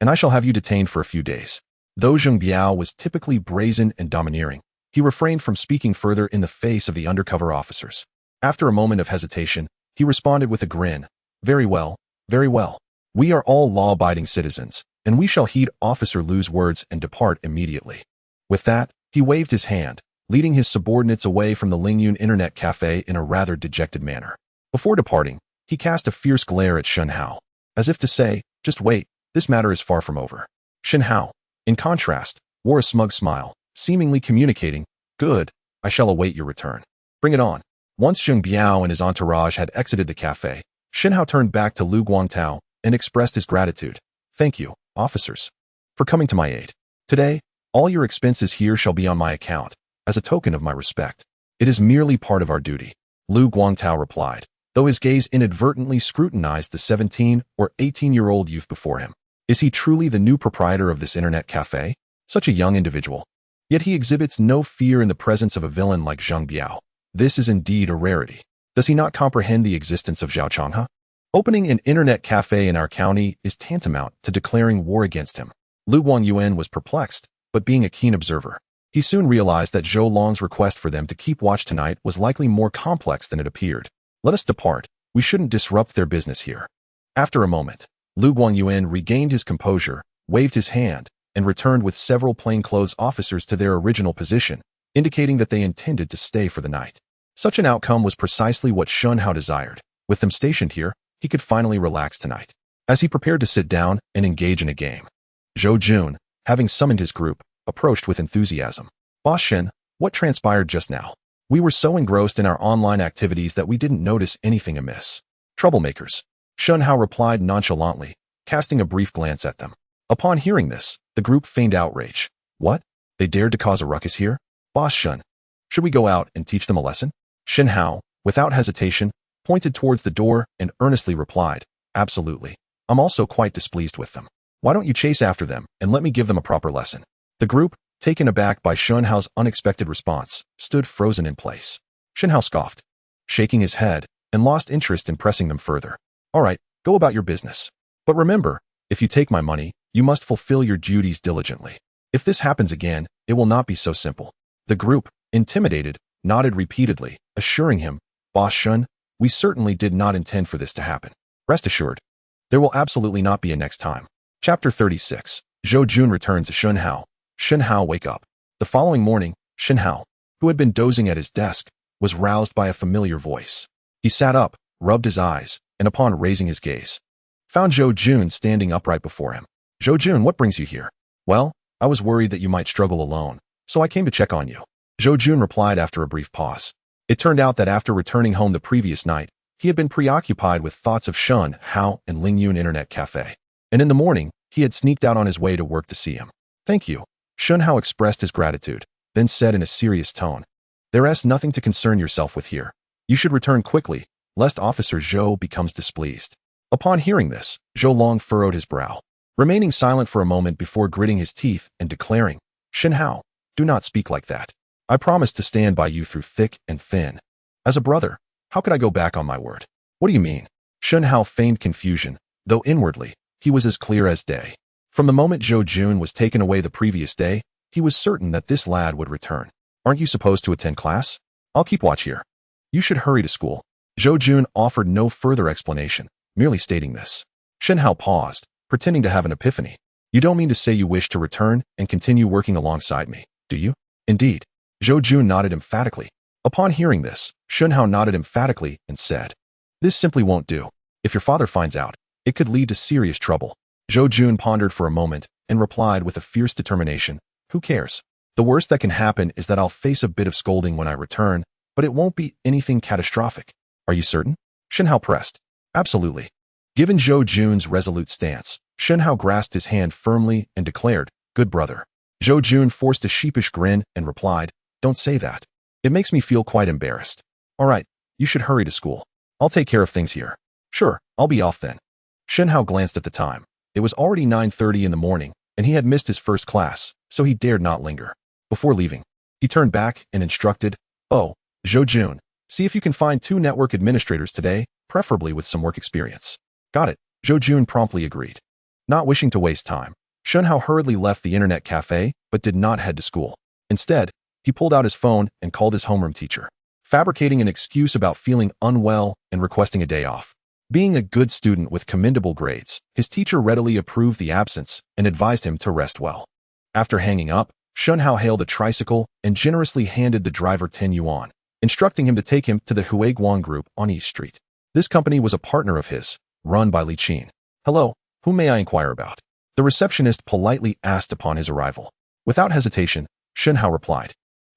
and I shall have you detained for a few days. Though Zheng Biao was typically brazen and domineering, he refrained from speaking further in the face of the undercover officers. After a moment of hesitation, he responded with a grin. Very well, very well. We are all law-abiding citizens, and we shall heed Officer Liu's words and depart immediately. With that, he waved his hand, leading his subordinates away from the Lingyun Internet Cafe in a rather dejected manner. Before departing, he cast a fierce glare at Shen Hao, as if to say, just wait, this matter is far from over. Shen Hao, in contrast, wore a smug smile, seemingly communicating, good, I shall await your return. Bring it on. Once Zheng Biao and his entourage had exited the cafe, Shen Hao turned back to Lu Guangtao and expressed his gratitude. Thank you, officers, for coming to my aid. Today, all your expenses here shall be on my account, as a token of my respect. It is merely part of our duty. Lu Guangtao replied, though his gaze inadvertently scrutinized the 17 or 18-year-old youth before him. Is he truly the new proprietor of this internet cafe? Such a young individual. Yet he exhibits no fear in the presence of a villain like Zheng Biao. This is indeed a rarity. Does he not comprehend the existence of Zhao Changhe? Opening an internet cafe in our county is tantamount to declaring war against him. Lu Guangyuan was perplexed, but being a keen observer, he soon realized that Zhou Long's request for them to keep watch tonight was likely more complex than it appeared. Let us depart. We shouldn't disrupt their business here. After a moment, Lu Guangyuan regained his composure, waved his hand, and returned with several plainclothes officers to their original position, indicating that they intended to stay for the night. Such an outcome was precisely what Shen Hao desired. With them stationed here, he could finally relax tonight. As he prepared to sit down and engage in a game, Zhou Jun, having summoned his group, approached with enthusiasm. Boss Shen, what transpired just now? We were so engrossed in our online activities that we didn't notice anything amiss. Troublemakers. Shen Hao replied nonchalantly, casting a brief glance at them. Upon hearing this, the group feigned outrage. What? They dared to cause a ruckus here? Boss Shen, should we go out and teach them a lesson? Shen Hao, without hesitation, pointed towards the door and earnestly replied, absolutely. I'm also quite displeased with them. Why don't you chase after them and let me give them a proper lesson? The group, taken aback by Shen Hao's unexpected response, stood frozen in place. Shen Hao scoffed, shaking his head, and lost interest in pressing them further. All right, go about your business. But remember, if you take my money, you must fulfill your duties diligently. If this happens again, it will not be so simple. The group, intimidated, nodded repeatedly, assuring him, Boss Shen, we certainly did not intend for this to happen. Rest assured, there will absolutely not be a next time. Chapter 36. Zhou Jun returns to Shen Hao. Shen Hao, wake up. The following morning, Shen Hao, who had been dozing at his desk, was roused by a familiar voice. He sat up, rubbed his eyes, and upon raising his gaze, found Zhou Jun standing upright before him. Zhou Jun, what brings you here? Well, I was worried that you might struggle alone, so I came to check on you. Zhou Jun replied after a brief pause. It turned out that after returning home the previous night, he had been preoccupied with thoughts of Shen Hao and Lingyun Internet Cafe. And in the morning, he had sneaked out on his way to work to see him. Thank you. Shen Hao expressed his gratitude, then said in a serious tone, There's nothing to concern yourself with here. You should return quickly, lest Officer Zhou becomes displeased. Upon hearing this, Zhou Long furrowed his brow, remaining silent for a moment before gritting his teeth and declaring, Shen Hao, do not speak like that. I promised to stand by you through thick and thin. As a brother, how could I go back on my word? What do you mean? Shen Hao feigned confusion, though inwardly, he was as clear as day. From the moment Zhou Jun was taken away the previous day, he was certain that this lad would return. Aren't you supposed to attend class? I'll keep watch here. You should hurry to school. Zhou Jun offered no further explanation, merely stating this. Shen Hao paused, pretending to have an epiphany. You don't mean to say you wish to return and continue working alongside me, do you? Indeed. Zhou Jun nodded emphatically. Upon hearing this, Shen Hao nodded emphatically and said, This simply won't do. If your father finds out, it could lead to serious trouble. Zhou Jun pondered for a moment and replied with a fierce determination, Who cares? The worst that can happen is that I'll face a bit of scolding when I return, but it won't be anything catastrophic. Are you certain? Shen Hao pressed. Absolutely. Given Zhou Jun's resolute stance, Shen Hao grasped his hand firmly and declared, "Good brother." Zhou Jun forced a sheepish grin and replied, "Don't say that. It makes me feel quite embarrassed. All right, you should hurry to school. I'll take care of things here." "Sure, I'll be off then." Shen Hao glanced at the time. It was already 9:30 in the morning, and he had missed his first class, so he dared not linger. Before leaving, he turned back and instructed, "Oh, Zhou Jun, see if you can find 2 network administrators today, preferably with some work experience." "Got it," Zhou Jun promptly agreed. Not wishing to waste time, Shen Hao hurriedly left the internet cafe but did not head to school. Instead, he pulled out his phone and called his homeroom teacher, fabricating an excuse about feeling unwell and requesting a day off. Being a good student with commendable grades, his teacher readily approved the absence and advised him to rest well. After hanging up, Shen Hao hailed a tricycle and generously handed the driver 10 yuan, instructing him to take him to the Huiguang Group on East Street. This company was a partner of his, run by Li Qin. "Hello, who may I inquire about?" the receptionist politely asked upon his arrival. Without hesitation, Shen Hao replied,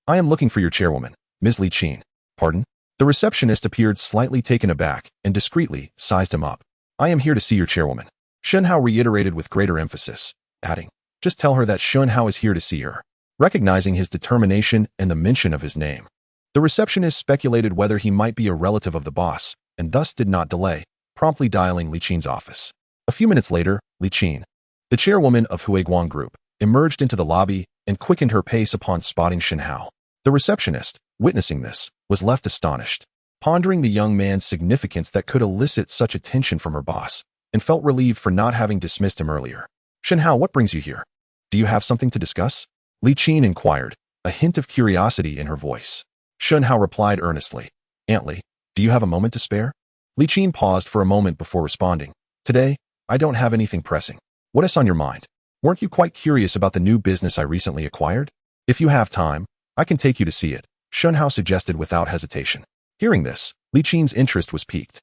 "I am looking for your chairwoman, Ms. Li Qin." "Pardon?" The receptionist appeared slightly taken aback and discreetly sized him up. "I am here to see your chairwoman," Shen Hao reiterated with greater emphasis, adding, "Just tell her that Shen Hao is here to see her." Recognizing his determination and the mention of his name, the receptionist speculated whether he might be a relative of the boss, and thus did not delay, promptly dialing Li Qin's office. A few minutes later, Li Qin, the chairwoman of Huiguang Group, emerged into the lobby and quickened her pace upon spotting Shen Hao. The receptionist, witnessing this, was left astonished, pondering the young man's significance that could elicit such attention from her boss, and felt relieved for not having dismissed him earlier. "Shen Hao, what brings you here? Do you have something to discuss?" Li Qin inquired, a hint of curiosity in her voice. Shen Hao replied earnestly, "Aunt Li, do you have a moment to spare?" Li Qin paused for a moment before responding, "Today, I don't have anything pressing. What is on your mind? Weren't you quite curious about the new business I recently acquired? If you have time, I can take you to see it," Shen Hao suggested without hesitation. Hearing this, Li Qin's interest was piqued.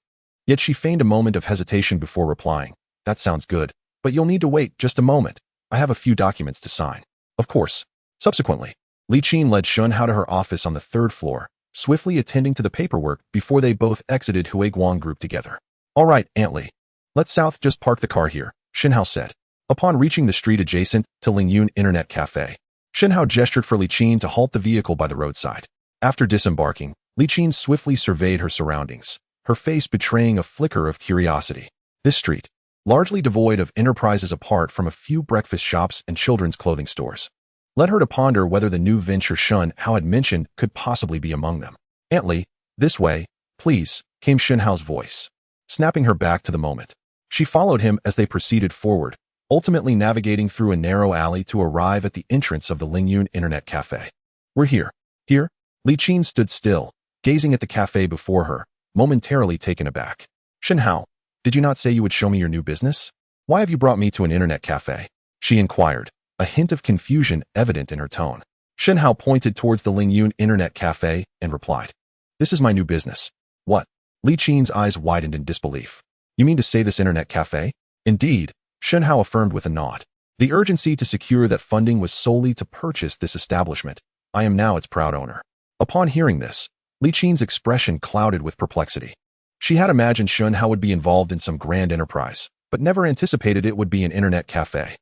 Yet she feigned a moment of hesitation before replying, "That sounds good, but you'll need to wait just a moment. I have a few documents to sign." "Of course." Subsequently, Li Qin led Shen Hao to her office on the 3rd floor, swiftly attending to the paperwork before they both exited Huiguang Group together. "All right, Aunt Li. Let's just park the car here," Shen Hao said. Upon reaching the street adjacent to Lingyun Internet Cafe, Shen Hao gestured for Li Qin to halt the vehicle by the roadside. After disembarking, Li Qin swiftly surveyed her surroundings, her face betraying a flicker of curiosity. This street, largely devoid of enterprises apart from a few breakfast shops and children's clothing stores, led her to ponder whether the new venture Shen Hao had mentioned could possibly be among them. "Aunt Li, this way, please," came Shen Hao's voice, snapping her back to the moment. She followed him as they proceeded forward, ultimately navigating through a narrow alley to arrive at the entrance of the Lingyun Internet Cafe. "We're here." "Here?" Li Qin stood still, gazing at the cafe before her, momentarily taken aback. "Shen Hao, did you not say you would show me your new business? Why have you brought me to an internet cafe?" she inquired, a hint of confusion evident in her tone. Shen Hao pointed towards the Lingyun Internet Cafe and replied, "This is my new business." "What?" Li Qin's eyes widened in disbelief. "You mean to say this internet cafe?" "Indeed," Shen Hao affirmed with a nod. "The urgency to secure that funding was solely to purchase this establishment. I am now its proud owner." Upon hearing this, Li Qin's expression clouded with perplexity. She had imagined Shen Hao would be involved in some grand enterprise, but never anticipated it would be an internet cafe.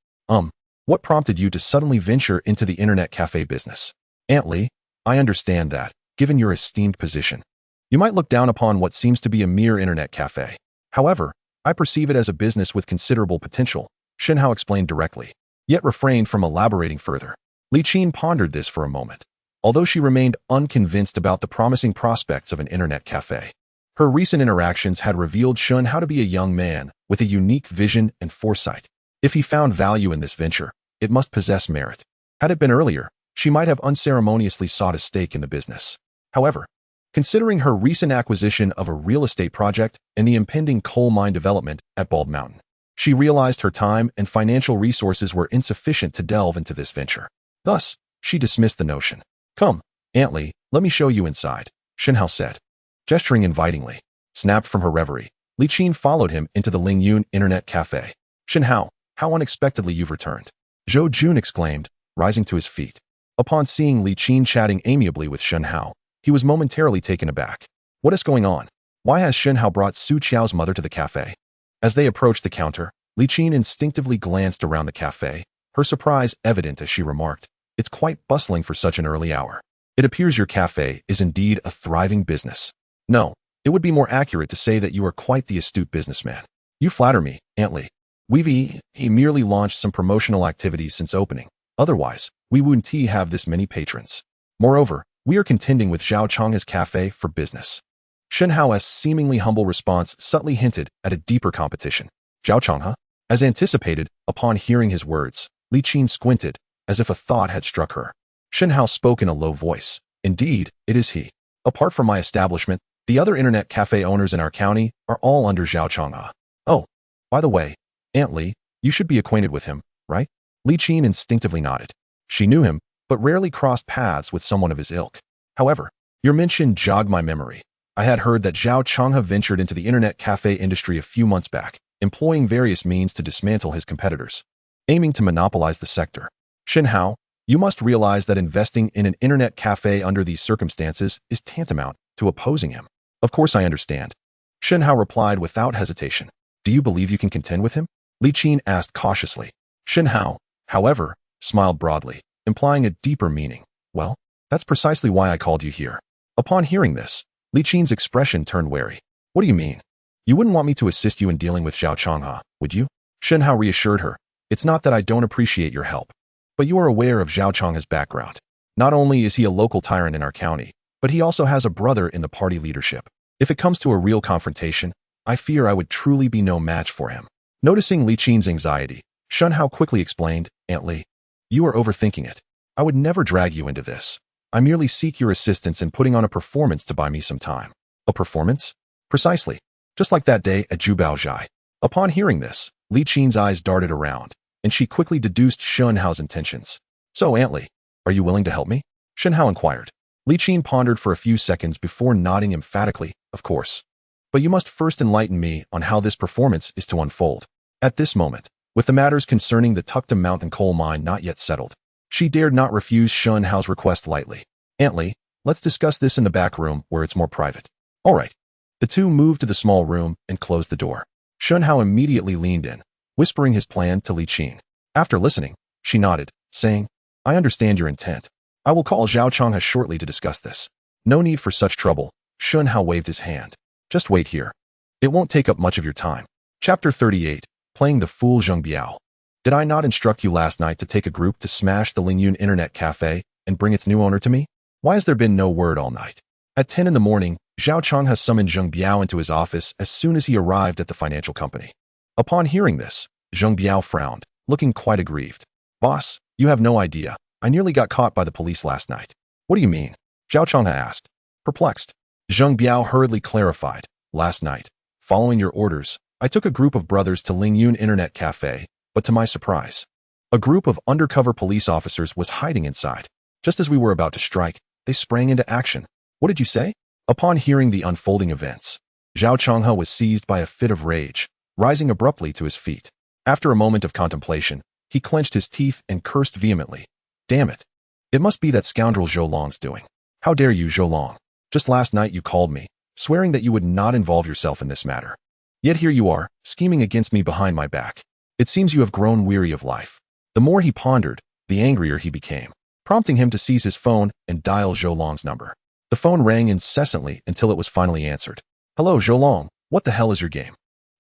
What prompted you to suddenly venture into the internet cafe business?" "Aunt Li, I understand that, given your esteemed position, you might look down upon what seems to be a mere internet cafe. However, I perceive it as a business with considerable potential," Shen Hao explained directly, yet refrained from elaborating further. Li Qin pondered this for a moment, although she remained unconvinced about the promising prospects of an internet cafe. Her recent interactions had revealed Shen Hao to be a young man with a unique vision and foresight. If he found value in this venture, it must possess merit. Had it been earlier, she might have unceremoniously sought a stake in the business. However, considering her recent acquisition of a real estate project and the impending coal mine development at Bald Mountain, she realized her time and financial resources were insufficient to delve into this venture. Thus, she dismissed the notion. "Come, Aunt Li, let me show you inside," Shen Hao said. Gesturing invitingly, snapped from her reverie, Li Qin followed him into the Lingyun Internet Cafe. "Shen Hao, how unexpectedly you've returned," Zhou Jun exclaimed, rising to his feet. Upon seeing Li Qin chatting amiably with Shen Hao, he was momentarily taken aback. What is going on? Why has Shen Hao brought Su Qiao's mother to the cafe? As they approached the counter, Li Qin instinctively glanced around the cafe, her surprise evident as she remarked, "It's quite bustling for such an early hour. It appears your cafe is indeed a thriving business." "No, it would be more accurate to say that you are quite the astute businessman." "You flatter me, Aunt Li. We've merely launched some promotional activities since opening. Otherwise, we wouldn't have this many patrons. Moreover, we are contending with Zhao Chang's cafe for business." Shen Hao's seemingly humble response subtly hinted at a deeper competition. "Zhao Changha?" As anticipated, upon hearing his words, Li Qin squinted, as if a thought had struck her. Shen Hao spoke in a low voice. "Indeed, it is he. Apart from my establishment, the other internet cafe owners in our county are all under Zhao Changha. Oh, by the way, Aunt Li, you should be acquainted with him, right?" Li Qin instinctively nodded. She knew him, but rarely crossed paths with someone of his ilk. "However, your mention jogged my memory. I had heard that Zhao Changha ventured into the internet cafe industry a few months back, employing various means to dismantle his competitors, aiming to monopolize the sector. Shen Hao, you must realize that investing in an internet cafe under these circumstances is tantamount to opposing him." "Of course I understand." Shen Hao replied without hesitation. "Do you believe you can contend with him?" Li Qin asked cautiously. Shen Hao, however, smiled broadly, implying a deeper meaning. "Well, that's precisely why I called you here." Upon hearing this, Li Qin's expression turned wary. "What do you mean? You wouldn't want me to assist you in dealing with Zhao Changha, would you?" Shen Hao reassured her. "It's not that I don't appreciate your help, but you are aware of Zhao Chang's background. Not only is he a local tyrant in our county, but he also has a brother in the party leadership. If it comes to a real confrontation, I fear I would truly be no match for him." Noticing Li Qin's anxiety, Shen Hao quickly explained, "Aunt Li, you are overthinking it. I would never drag you into this. I merely seek your assistance in putting on a performance to buy me some time." "A performance?" "Precisely. Just like that day at Jubaozhai." Upon hearing this, Li Qin's eyes darted around, and she quickly deduced Shen Hao's intentions. "So, Aunt Li, are you willing to help me?" Shen Hao inquired. Li Qin pondered for a few seconds before nodding emphatically, "Of course. But you must first enlighten me on how this performance is to unfold." At this moment, with the matters concerning the Tukta Mountain coal mine not yet settled, she dared not refuse Shen Hao's request lightly. "Aunt Li, let's discuss this in the back room where it's more private." "All right." The two moved to the small room and closed the door. Shen Hao immediately leaned in, whispering his plan to Li Qin. After listening, she nodded, saying, "I understand your intent. I will call Zhao Changha shortly to discuss this." "No need for such trouble." Shen Hao waved his hand. "Just wait here. It won't take up much of your time." Chapter 38, Playing the Fool Zheng Biao. "Did I not instruct you last night to take a group to smash the Lingyun Internet Cafe and bring its new owner to me? Why has there been no word all night?" At 10 in the morning, Zhao Changha summoned Zheng Biao into his office as soon as he arrived at the financial company. Upon hearing this, Zheng Biao frowned, looking quite aggrieved. "Boss, you have no idea. I nearly got caught by the police last night." "What do you mean?" Zhao Changha asked. Perplexed, Zheng Biao hurriedly clarified. "Last night, following your orders, I took a group of brothers to Lingyun Internet Cafe, but to my surprise, a group of undercover police officers was hiding inside. Just as we were about to strike, they sprang into action." "What did you say?" Upon hearing the unfolding events, Zhao Changha was seized by a fit of rage, rising abruptly to his feet. After a moment of contemplation, he clenched his teeth and cursed vehemently. "Damn it. It must be that scoundrel Zhou Long's doing. How dare you, Zhou Long? Just last night you called me, swearing that you would not involve yourself in this matter. Yet here you are, scheming against me behind my back. It seems you have grown weary of life." The more he pondered, the angrier he became, prompting him to seize his phone and dial Zhou Long's number. The phone rang incessantly until it was finally answered. "Hello, Zhou Long, what the hell is your game?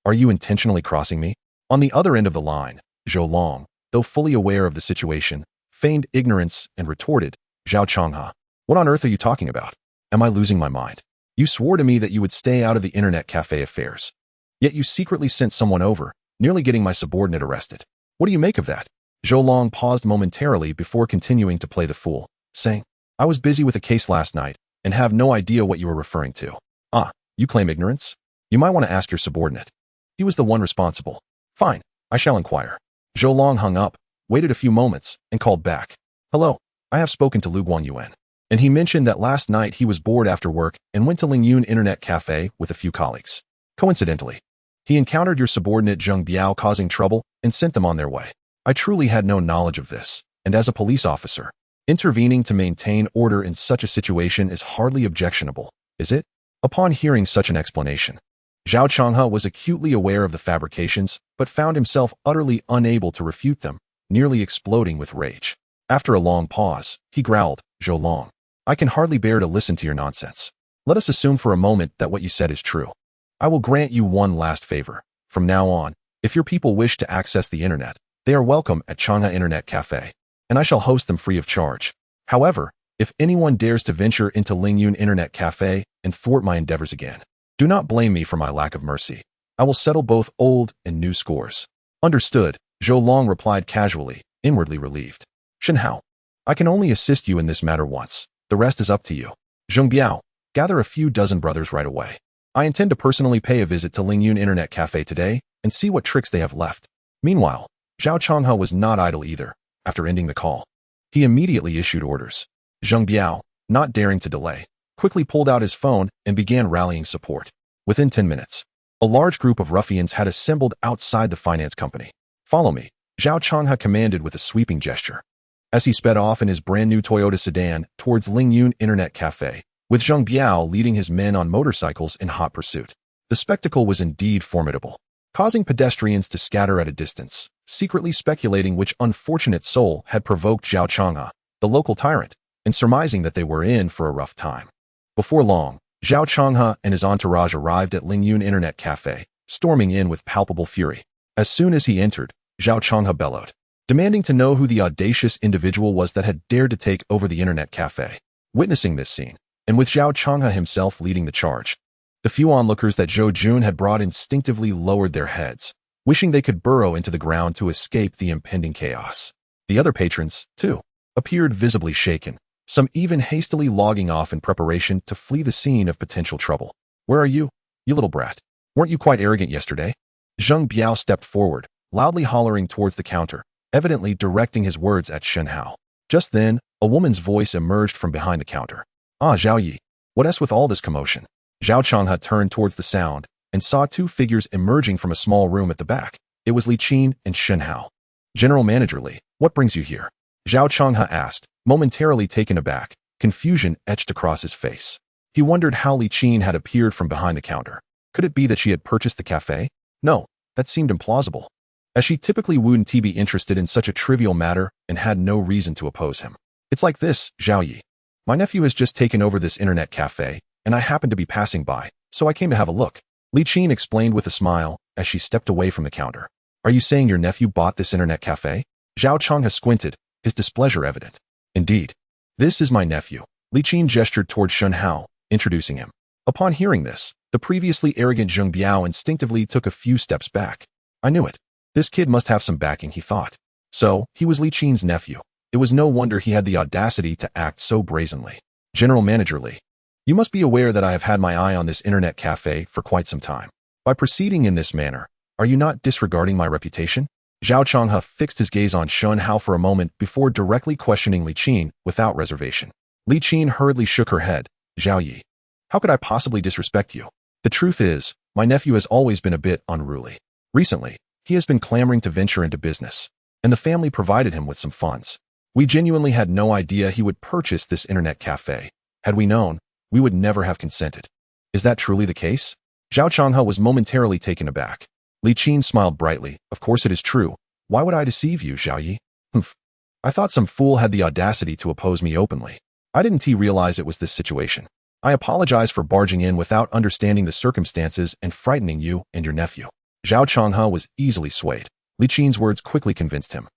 Are you intentionally crossing me?" On the other end of the line, Zhou Long, though fully aware of the situation, feigned ignorance and retorted, "Zhao Changha, what on earth are you talking about? Am I losing my mind? You swore to me that you would stay out of the internet cafe affairs. Yet you secretly sent someone over, nearly getting my subordinate arrested. What do you make of that?" Zhou Long paused momentarily before continuing to play the fool, saying, "I was busy with a case last night and have no idea what you were referring to." "Ah, you claim ignorance? You might want to ask your subordinate. He was the one responsible." "Fine, I shall inquire." Zhou Long hung up, waited a few moments, and called back. "Hello, I have spoken to Lu Guangyuan, and he mentioned that last night he was bored after work and went to Lingyun Internet Cafe with a few colleagues. Coincidentally, he encountered your subordinate Zheng Biao causing trouble and sent them on their way. I truly had no knowledge of this, and as a police officer, Intervening to maintain order in such a situation is hardly objectionable, is it? Upon hearing such an explanation, Zhao Changhe was acutely aware of the fabrications, but found himself utterly unable to refute them, nearly exploding with rage. After a long pause, he growled, "Zhou Long, I can hardly bear to listen to your nonsense. Let us assume for a moment that what you said is true. I will grant you one last favor. From now on, if your people wish to access the internet, they are welcome at Changhe Internet Café, and I shall host them free of charge. However, if anyone dares to venture into Lingyun Internet Café and thwart my endeavors again, do not blame me for my lack of mercy. I will settle both old and new scores." "Understood," Zhou Long replied casually, inwardly relieved. "Shen Hao, I can only assist you in this matter once. The rest is up to you. Zheng Biao, gather a few dozen brothers right away. I intend to personally pay a visit to Lingyun Internet Café today and see what tricks they have left." Meanwhile, Zhao Changhe was not idle either. After ending the call, he immediately issued orders. Zheng Biao, not daring to delay, quickly pulled out his phone and began rallying support. Within 10 minutes, a large group of ruffians had assembled outside the finance company. "Follow me," Zhao Changhe commanded with a sweeping gesture. As he sped off in his brand-new Toyota sedan towards Lingyun Internet Café, with Zheng Biao leading his men on motorcycles in hot pursuit. The spectacle was indeed formidable, causing pedestrians to scatter at a distance, secretly speculating which unfortunate soul had provoked Zhao Changhe, the local tyrant, and surmising that they were in for a rough time. Before long, Zhao Changhe and his entourage arrived at Lingyun Internet Café, storming in with palpable fury. As soon as he entered, Zhao Changhe bellowed, demanding to know who the audacious individual was that had dared to take over the Internet Café. Witnessing this scene, and with Zhao Changhe himself leading the charge, the few onlookers that Zhou Jun had brought instinctively lowered their heads, wishing they could burrow into the ground to escape the impending chaos. The other patrons, too, appeared visibly shaken, some even hastily logging off in preparation to flee the scene of potential trouble. "Where are you, you little brat? Weren't you quite arrogant yesterday?" Zheng Biao stepped forward, loudly hollering towards the counter, evidently directing his words at Shen Hao. Just then, a woman's voice emerged from behind the counter. "Ah, Zhao Yi, what's with all this commotion?" Zhao Changhe turned towards the sound and saw two figures emerging from a small room at the back. It was Li Qin and Shen Hao. "General Manager Li, what brings you here?" Zhao Changhe asked, momentarily taken aback. Confusion etched across his face. He wondered how Li Qin had appeared from behind the counter. Could it be that she had purchased the café? No, that seemed implausible, as she typically wouldn't be interested in such a trivial matter and had no reason to oppose him. "It's like this, Zhao Yi. My nephew has just taken over this internet café, and I happened to be passing by, so I came to have a look," Li Qin explained with a smile as she stepped away from the counter. "Are you saying your nephew bought this internet café?" Zhao Changhe squinted, his displeasure evident. "Indeed. This is my nephew." Li Qin gestured toward Shen Hao, introducing him. Upon hearing this, the previously arrogant Zheng Biao instinctively took a few steps back. "I knew it. This kid must have some backing," he thought. So, he was Li Qin's nephew. It was no wonder he had the audacity to act so brazenly. "General Manager Li, you must be aware that I have had my eye on this internet café for quite some time. By proceeding in this manner, are you not disregarding my reputation?" Zhao Changhe fixed his gaze on Shen Hao for a moment before directly questioning Li Qin without reservation. Li Qin hurriedly shook her head. "Zhao Yi, how could I possibly disrespect you? The truth is, my nephew has always been a bit unruly. Recently, he has been clamoring to venture into business, and the family provided him with some funds. We genuinely had no idea he would purchase this internet café. Had we known, we would never have consented." "Is that truly the case?" Zhao Changhe was momentarily taken aback. Li Qin smiled brightly. "Of course it is true. Why would I deceive you, Zhao Yi?" "Humph. I thought some fool had the audacity to oppose me openly. I didn't realize it was this situation. I apologize for barging in without understanding the circumstances and frightening you and your nephew." Zhao Changhe was easily swayed. Li Qin's words quickly convinced him,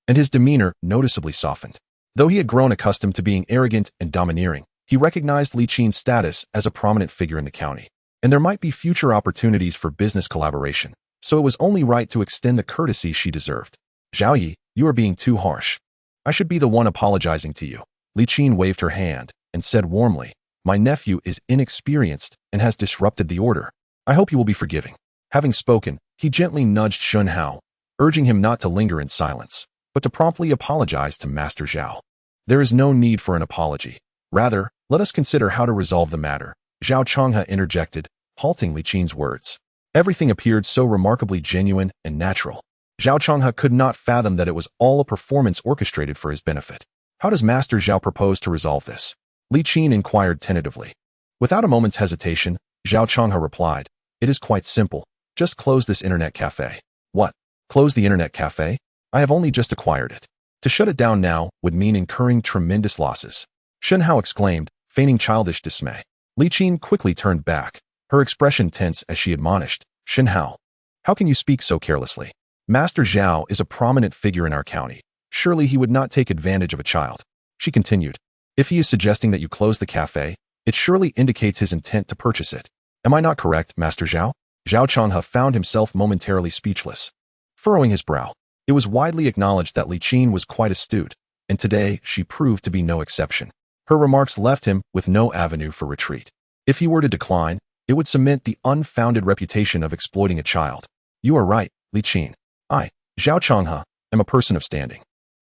and his demeanor noticeably softened. Though he had grown accustomed to being arrogant and domineering, he recognized Li Qin's status as a prominent figure in the county, and there might be future opportunities for business collaboration, so it was only right to extend the courtesy she deserved. "Zhao Yi, you are being too harsh. I should be the one apologizing to you." Li Qin waved her hand and said warmly, "My nephew is inexperienced and has disrupted the order. I hope you will be forgiving." Having spoken, he gently nudged Shen Hao, urging him not to linger in silence, but to promptly apologize to Master Zhao. "There is no need for an apology. Rather, let us consider how to resolve the matter," Zhao Changhe interjected, halting Li Qin's words. Everything appeared so remarkably genuine and natural. Zhao Changhe could not fathom that it was all a performance orchestrated for his benefit. How does Master Zhao propose to resolve this? Li Qin inquired tentatively. Without a moment's hesitation, Zhao Changhe replied, "It is quite simple. Just close this internet cafe." What? Close the internet cafe? I have only just acquired it. To shut it down now would mean incurring tremendous losses. Shen Hao exclaimed, feigning childish dismay. Li Qin quickly turned back, her expression tense as she admonished, "Shen Hao, how can you speak so carelessly? Master Zhao is a prominent figure in our county. Surely he would not take advantage of a child." She continued, "If he is suggesting that you close the cafe, it surely indicates his intent to purchase it. Am I not correct, Master Zhao?" Zhao Changhe found himself momentarily speechless. Furrowing his brow, it was widely acknowledged that Li Qin was quite astute, and today she proved to be no exception. Her remarks left him with no avenue for retreat. If he were to decline, it would cement the unfounded reputation of exploiting a child. "You are right, Li Qin. I, Zhao Changhe, am a person of standing.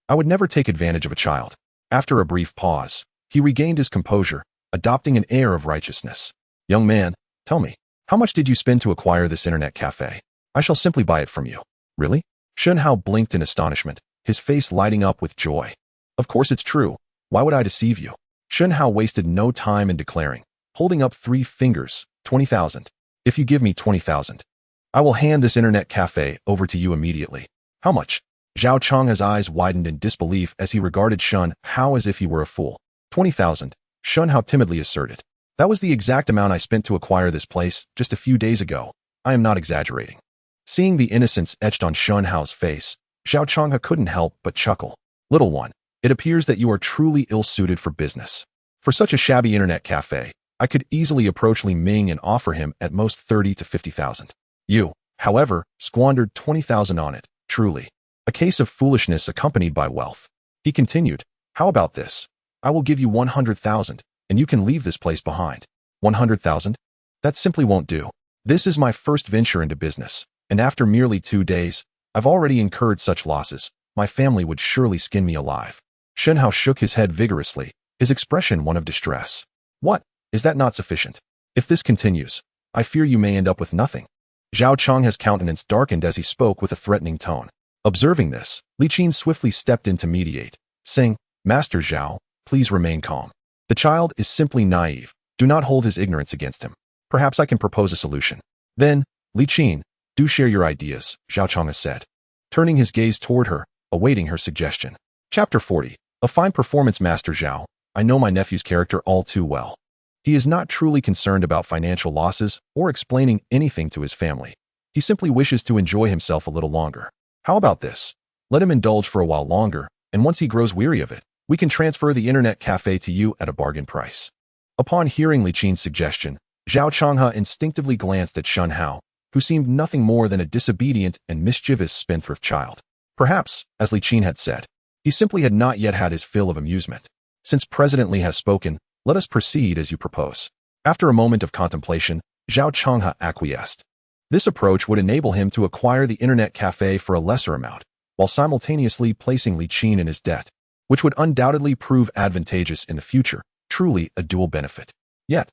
I would never take advantage of a child." After a brief pause, he regained his composure, adopting an air of righteousness. "Young man, tell me, how much did you spend to acquire this internet cafe? I shall simply buy it from you." "Really?" Shen Hao blinked in astonishment, his face lighting up with joy. "Of course it's true. Why would I deceive you?" Shen Hao wasted no time in declaring, holding up 3 fingers, 20,000. "If you give me 20,000, I will hand this internet cafe over to you immediately." "How much?" Zhao Chang's eyes widened in disbelief as he regarded Shen Hao as if he were a fool. 20,000, Shen Hao timidly asserted. "That was the exact amount I spent to acquire this place just a few days ago. I am not exaggerating." Seeing the innocence etched on Shen Hao's face, Zhao Changhe couldn't help but chuckle. "Little one, it appears that you are truly ill-suited for business. For such a shabby internet cafe, I could easily approach Li Ming and offer him at most 30 to 50,000. You, however, squandered 20,000 on it, truly. A case of foolishness accompanied by wealth." He continued, "How about this? I will give you 100,000, and you can leave this place behind." 100,000? That simply won't do. This is my first venture into business, and after merely 2 days, I've already incurred such losses. My family would surely skin me alive." Shen Hao shook his head vigorously, his expression one of distress. "What? Is that not sufficient? If this continues, I fear you may end up with nothing." Zhao Chang's countenance darkened as he spoke with a threatening tone. Observing this, Li Qin swiftly stepped in to mediate, saying, "Master Zhao, please remain calm. The child is simply naive. Do not hold his ignorance against him. Perhaps I can propose a solution." "Then, Li Qin, do share your ideas," Zhao Changhe said, turning his gaze toward her, awaiting her suggestion. Chapter 40. A fine performance, Master Zhao. I know my nephew's character all too well. He is not truly concerned about financial losses or explaining anything to his family. He simply wishes to enjoy himself a little longer. How about this? Let him indulge for a while longer, and once he grows weary of it, we can transfer the internet cafe to you at a bargain price." Upon hearing Li Qin's suggestion, Zhao Changhe instinctively glanced at Shen Hao, who seemed nothing more than a disobedient and mischievous spendthrift child. Perhaps, as Li Qin had said, he simply had not yet had his fill of amusement. "Since President Li has spoken, let us proceed as you propose." After a moment of contemplation, Zhao Changhe acquiesced. This approach would enable him to acquire the internet cafe for a lesser amount, while simultaneously placing Li Qin in his debt, which would undoubtedly prove advantageous in the future, truly a dual benefit. Yet,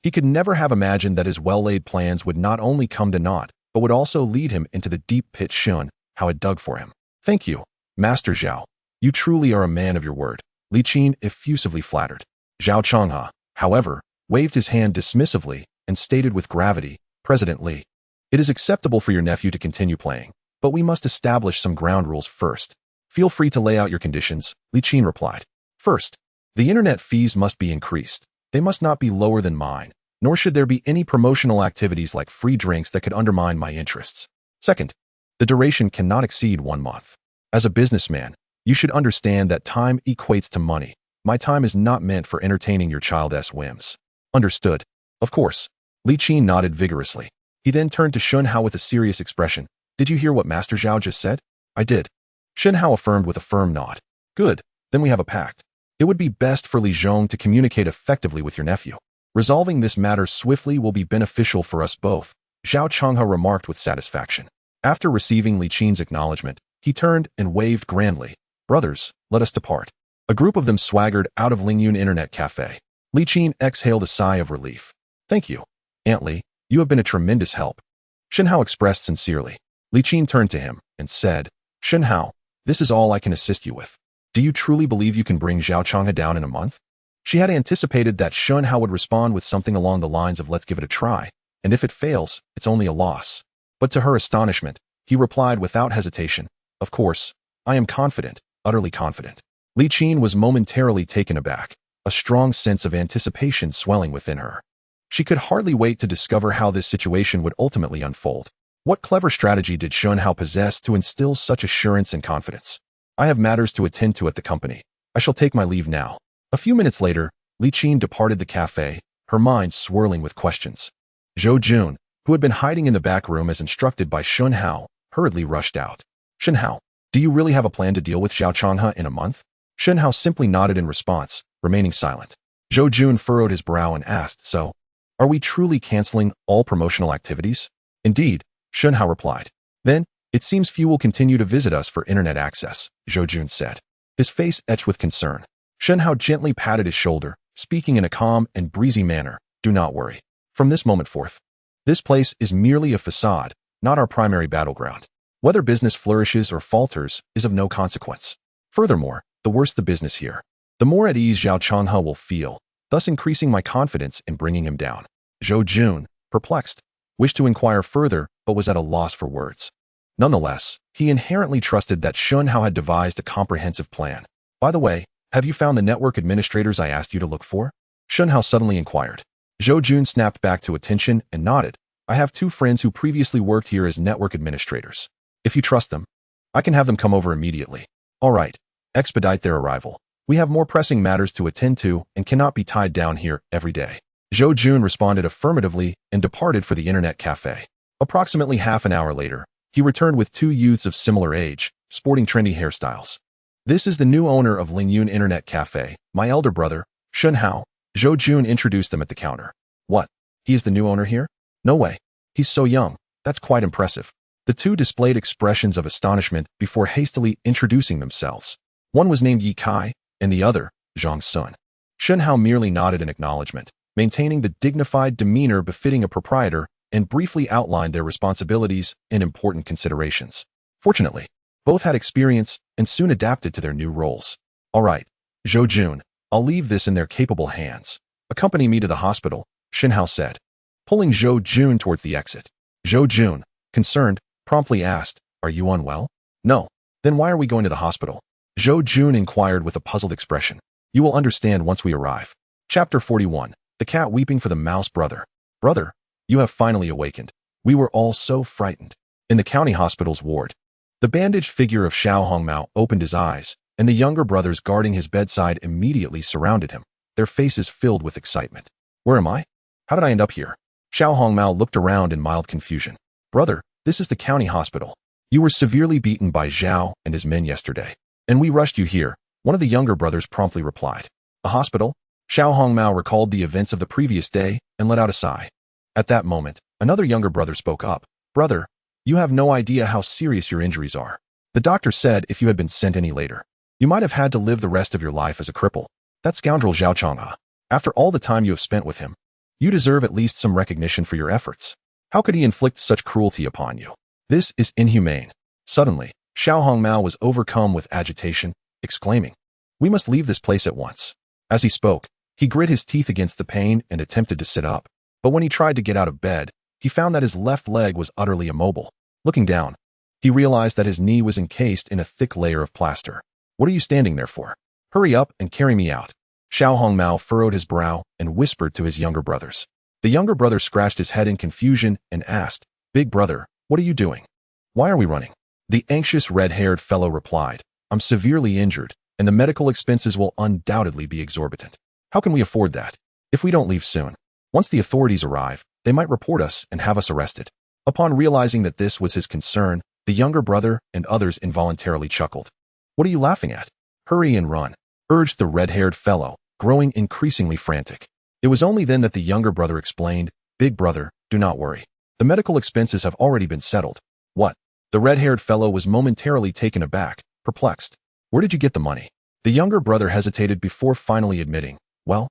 he could never have imagined that his well-laid plans would not only come to naught, but would also lead him into the deep pit Shen Hao had dug for him. "Thank you, Master Zhao. You truly are a man of your word," Li Qin effusively flattered. Zhao Changhe, however, waved his hand dismissively and stated with gravity, "President Li, it is acceptable for your nephew to continue playing, but we must establish some ground rules first." "Feel free to lay out your conditions," Li Qin replied. "First, the internet fees must be increased. They must not be lower than mine, nor should there be any promotional activities like free drinks that could undermine my interests. Second, the duration cannot exceed 1 month. As a businessman, you should understand that time equates to money. My time is not meant for entertaining your child's whims." "Understood. Of course." Li Qin nodded vigorously. He then turned to Shen Hao with a serious expression. "Did you hear what Master Zhao just said?" "I did." Shen Hao affirmed with a firm nod. "Good, then we have a pact. It would be best for Li Zhong to communicate effectively with your nephew. Resolving this matter swiftly will be beneficial for us both," Zhao Changhe remarked with satisfaction. After receiving Li Qin's acknowledgement, he turned and waved grandly. "Brothers, let us depart." A group of them swaggered out of Lingyun Internet Cafe. Li Qin exhaled a sigh of relief. "Thank you, Aunt Li. You have been a tremendous help." Shen Hao expressed sincerely. Li Qin turned to him and said, "Shen Hao, this is all I can assist you with." Do you truly believe you can bring Zhao Chang'e down in a month? She had anticipated that Shen Hao would respond with something along the lines of let's give it a try, and if it fails, it's only a loss. But to her astonishment, he replied without hesitation, of course, I am confident, utterly confident. Li Qin was momentarily taken aback, a strong sense of anticipation swelling within her. She could hardly wait to discover how this situation would ultimately unfold. What clever strategy did Shen Hao possess to instill such assurance and confidence? I have matters to attend to at the company. I shall take my leave now. A few minutes later, Li Qin departed the café, her mind swirling with questions. Zhou Jun, who had been hiding in the back room as instructed by Shen Hao, hurriedly rushed out. Shen Hao, do you really have a plan to deal with Zhao Chang'e in a month? Shen Hao simply nodded in response, remaining silent. Zhou Jun furrowed his brow and asked, so, are we truly canceling all promotional activities? Indeed, Shen Hao replied. Then, it seems few will continue to visit us for internet access, Zhou Jun said. His face etched with concern. Shen Hao gently patted his shoulder, speaking in a calm and breezy manner. Do not worry. From this moment forth, this place is merely a facade, not our primary battleground. Whether business flourishes or falters is of no consequence. Furthermore, the worse the business here, the more at ease Zhao Chang'e will feel, thus increasing my confidence in bringing him down. Zhou Jun, perplexed, wished to inquire further but was at a loss for words. Nonetheless, he inherently trusted that Shen Hao had devised a comprehensive plan. By the way, have you found the network administrators I asked you to look for? Shen Hao suddenly inquired. Zhou Jun snapped back to attention and nodded. I have 2 friends who previously worked here as network administrators. If you trust them, I can have them come over immediately. All right, expedite their arrival. We have more pressing matters to attend to and cannot be tied down here every day. Zhou Jun responded affirmatively and departed for the internet cafe. Approximately half an hour later, he returned with 2 youths of similar age, sporting trendy hairstyles. This is the new owner of Lingyun Internet Cafe, my elder brother, Shen Hao. Zhou Jun introduced them at the counter. What? He is the new owner here? No way. He's so young. That's quite impressive. The 2 displayed expressions of astonishment before hastily introducing themselves. One was named Yi Kai, and the other, Zhang Sun. Shen Hao merely nodded in acknowledgement, maintaining the dignified demeanor befitting a proprietor, and briefly outlined their responsibilities and important considerations. Fortunately, both had experience and soon adapted to their new roles. All right, Zhou Jun, I'll leave this in their capable hands. Accompany me to the hospital, Shen Hao said, pulling Zhou Jun towards the exit. Zhou Jun, concerned, promptly asked, are you unwell? No. Then why are we going to the hospital? Zhou Jun inquired with a puzzled expression. You will understand once we arrive. Chapter 41. The cat weeping for the mouse brother. Brother, you have finally awakened. We were all so frightened. In the county hospital's ward, the bandaged figure of Xiao Hongmao opened his eyes, and the younger brothers guarding his bedside immediately surrounded him, their faces filled with excitement. Where am I? How did I end up here? Xiao Hongmao looked around in mild confusion. Brother, this is the county hospital. You were severely beaten by Zhao and his men yesterday, and we rushed you here, one of the younger brothers promptly replied. A hospital? Xiao Hongmao recalled the events of the previous day and let out a sigh. At that moment, another younger brother spoke up. Brother, you have no idea how serious your injuries are. The doctor said if you had been sent any later, you might have had to live the rest of your life as a cripple. That scoundrel Zhao Chang'e, after all the time you have spent with him, you deserve at least some recognition for your efforts. How could he inflict such cruelty upon you? This is inhumane. Suddenly, Xiao Hongmao was overcome with agitation, exclaiming, we must leave this place at once. As he spoke, he grit his teeth against the pain and attempted to sit up. But when he tried to get out of bed, he found that his left leg was utterly immobile. Looking down, he realized that his knee was encased in a thick layer of plaster. What are you standing there for? Hurry up and carry me out. Xiao Hongmao furrowed his brow and whispered to his younger brothers. The younger brother scratched his head in confusion and asked, Big brother, what are you doing? Why are we running? The anxious red-haired fellow replied, I'm severely injured, and the medical expenses will undoubtedly be exorbitant. How can we afford that? If we don't leave soon, once the authorities arrive, they might report us and have us arrested. Upon realizing that this was his concern, the younger brother and others involuntarily chuckled. What are you laughing at? Hurry and run, urged the red-haired fellow, growing increasingly frantic. It was only then that the younger brother explained, Big brother, do not worry. The medical expenses have already been settled. What? The red-haired fellow was momentarily taken aback, perplexed. Where did you get the money? The younger brother hesitated before finally admitting, well,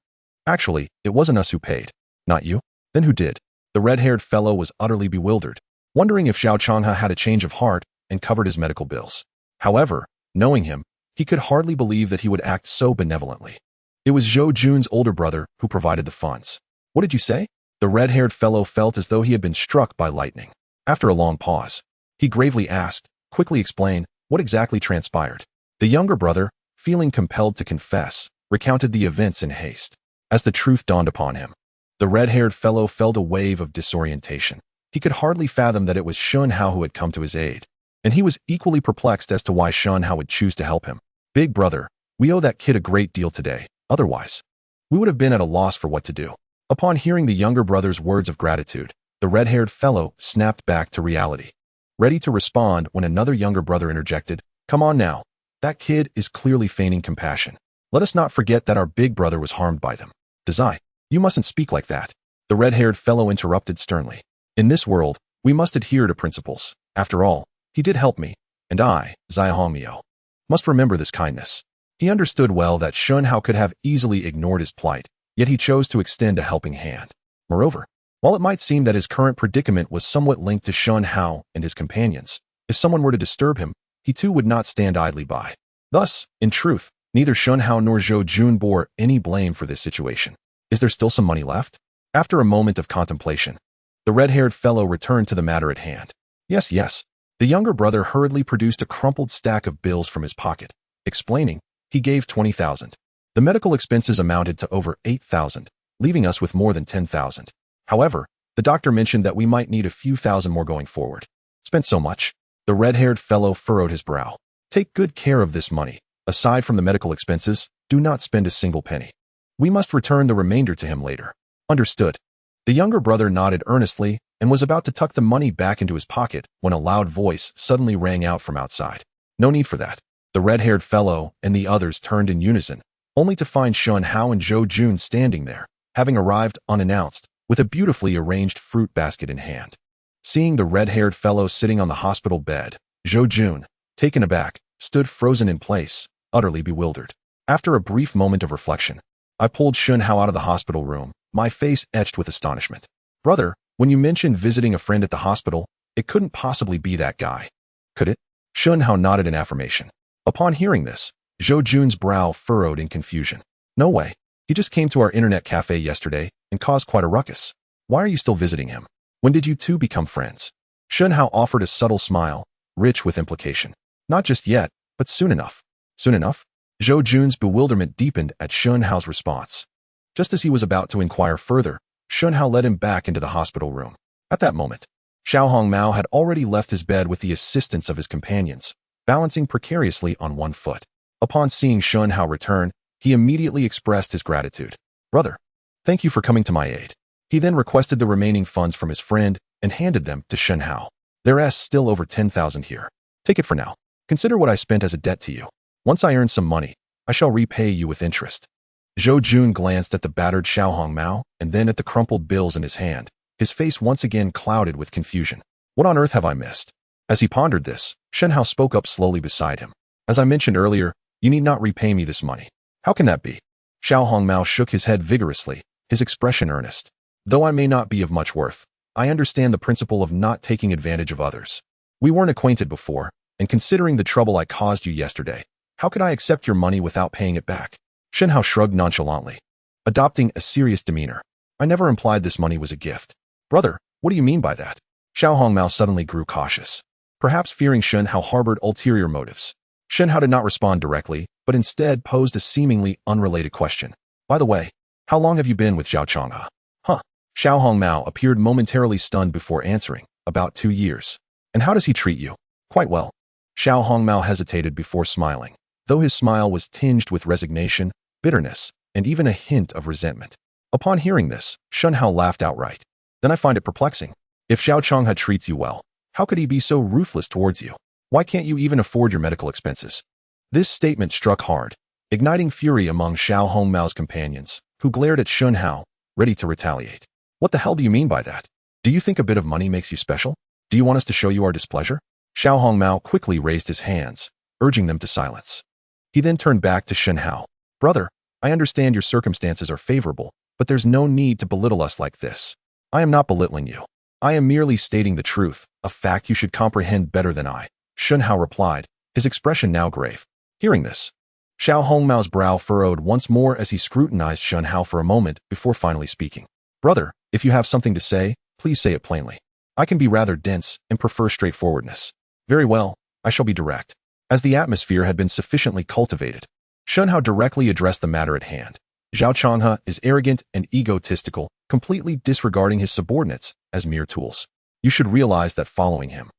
actually, it wasn't us who paid. Not you? Then who did? The red-haired fellow was utterly bewildered, wondering if Zhao Chang'e had a change of heart and covered his medical bills. However, knowing him, He could hardly believe that he would act so benevolently. It was Zhou Jun's older brother who provided the funds. What did you say? The red-haired fellow felt as though he had been struck by lightning. After a long pause, he gravely asked, "Quickly explain, what exactly transpired?" The younger brother, feeling compelled to confess, recounted the events in haste. As the truth dawned upon him, the red-haired fellow felt a wave of disorientation. He could hardly fathom that it was Shen Hao who had come to his aid, and he was equally perplexed as to why Shen Hao would choose to help him. "Big brother, we owe that kid a great deal today. Otherwise, we would have been at a loss for what to do." Upon hearing the younger brother's words of gratitude, the red-haired fellow snapped back to reality, ready to respond when another younger brother interjected, "Come on now. That kid is clearly feigning compassion. Let us not forget that our big brother was harmed by them." "Zai, you mustn't speak like that," the red-haired fellow interrupted sternly. "In this world, we must adhere to principles. After all, he did help me, and I, Zai Hongmiao, must remember this kindness." He understood well that Shen Hao could have easily ignored his plight, yet he chose to extend a helping hand. Moreover, while it might seem that his current predicament was somewhat linked to Shen Hao and his companions, if someone were to disturb him, he too would not stand idly by. Thus, in truth, neither Shen Hao nor Zhou Jun bore any blame for this situation. "Is there still some money left?" After a moment of contemplation, the red-haired fellow returned to the matter at hand. Yes. The younger brother hurriedly produced a crumpled stack of bills from his pocket, explaining, "He gave 20,000. The medical expenses amounted to over 8,000, leaving us with more than 10,000. However, the doctor mentioned that we might need a few thousand more going forward." "Spent so much?" The red-haired fellow furrowed his brow. "Take good care of this money. Aside from the medical expenses, do not spend a single penny. We must return the remainder to him later." "Understood." The younger brother nodded earnestly and was about to tuck the money back into his pocket when a loud voice suddenly rang out from outside. "No need for that." The red-haired fellow and the others turned in unison, only to find Shen Hao and Zhou Jun standing there, having arrived unannounced, with a beautifully arranged fruit basket in hand. Seeing the red-haired fellow sitting on the hospital bed, Zhou Jun, taken aback, stood frozen in place, utterly bewildered. After a brief moment of reflection, I pulled Shen Hao out of the hospital room, my face etched with astonishment. "Brother, when you mentioned visiting a friend at the hospital, it couldn't possibly be that guy, could it?" Shen Hao nodded in affirmation. Upon hearing this, Zhou Jun's brow furrowed in confusion. "No way. He just came to our internet cafe yesterday and caused quite a ruckus. Why are you still visiting him? When did you two become friends?" Shen Hao offered a subtle smile, rich with implication. "Not just yet, but soon enough." "Soon enough?" Zhou Jun's bewilderment deepened at Shen Hao's response. Just as he was about to inquire further, Shen Hao led him back into the hospital room. At that moment, Xiao Hongmao had already left his bed with the assistance of his companions, balancing precariously on one foot. Upon seeing Shen Hao return, he immediately expressed his gratitude. "Brother, thank you for coming to my aid." He then requested the remaining funds from his friend and handed them to Shen Hao. "There's still over 10,000 here. Take it for now. Consider what I spent as a debt to you. Once I earn some money, I shall repay you with interest." Zhou Jun glanced at the battered Xiao Hongmao and then at the crumpled bills in his hand, his face once again clouded with confusion. "What on earth have I missed?" As he pondered this, Shen Hao spoke up slowly beside him. "As I mentioned earlier, you need not repay me this money." "How can that be?" Xiao Hongmao shook his head vigorously, his expression earnest. "Though I may not be of much worth, I understand the principle of not taking advantage of others. We weren't acquainted before, and considering the trouble I caused you yesterday, how could I accept your money without paying it back?" Shen Hao shrugged nonchalantly, adopting a serious demeanor. "I never implied this money was a gift." "Brother, what do you mean by that?" Xiao Hongmao suddenly grew cautious, perhaps fearing Shen Hao harbored ulterior motives. Shen Hao did not respond directly, but instead posed a seemingly unrelated question. "By the way, how long have you been with Zhao Chang'e?" "Huh." Xiao Hongmao appeared momentarily stunned before answering. "About 2 years." "And how does he treat you?" "Quite well." Xiao Hongmao hesitated before smiling, though his smile was tinged with resignation, bitterness, and even a hint of resentment. Upon hearing this, Shen Hao laughed outright. "Then I find it perplexing. If Zhao Chang'e treats you well, how could he be so ruthless towards you? Why can't you even afford your medical expenses?" This statement struck hard, igniting fury among Xiao Hongmao's companions, who glared at Shen Hao, ready to retaliate. "What the hell do you mean by that? Do you think a bit of money makes you special? Do you want us to show you our displeasure?" Xiao Hongmao quickly raised his hands, urging them to silence. He then turned back to Shen Hao. "Brother, I understand your circumstances are favorable, but there's no need to belittle us like this. I am not belittling you. I am merely stating the truth, a fact you should comprehend better than I," Shen Hao replied, his expression now grave. Hearing this, Xiao Hongmao's brow furrowed once more as he scrutinized Shen Hao for a moment before finally speaking. Brother, if you have something to say, please say it plainly. I can be rather dense and prefer straightforwardness. Very well, I shall be direct. As the atmosphere had been sufficiently cultivated, Shen Hao directly addressed the matter at hand. Zhao Changhe is arrogant and egotistical, completely disregarding his subordinates as mere tools. You should realize that following him,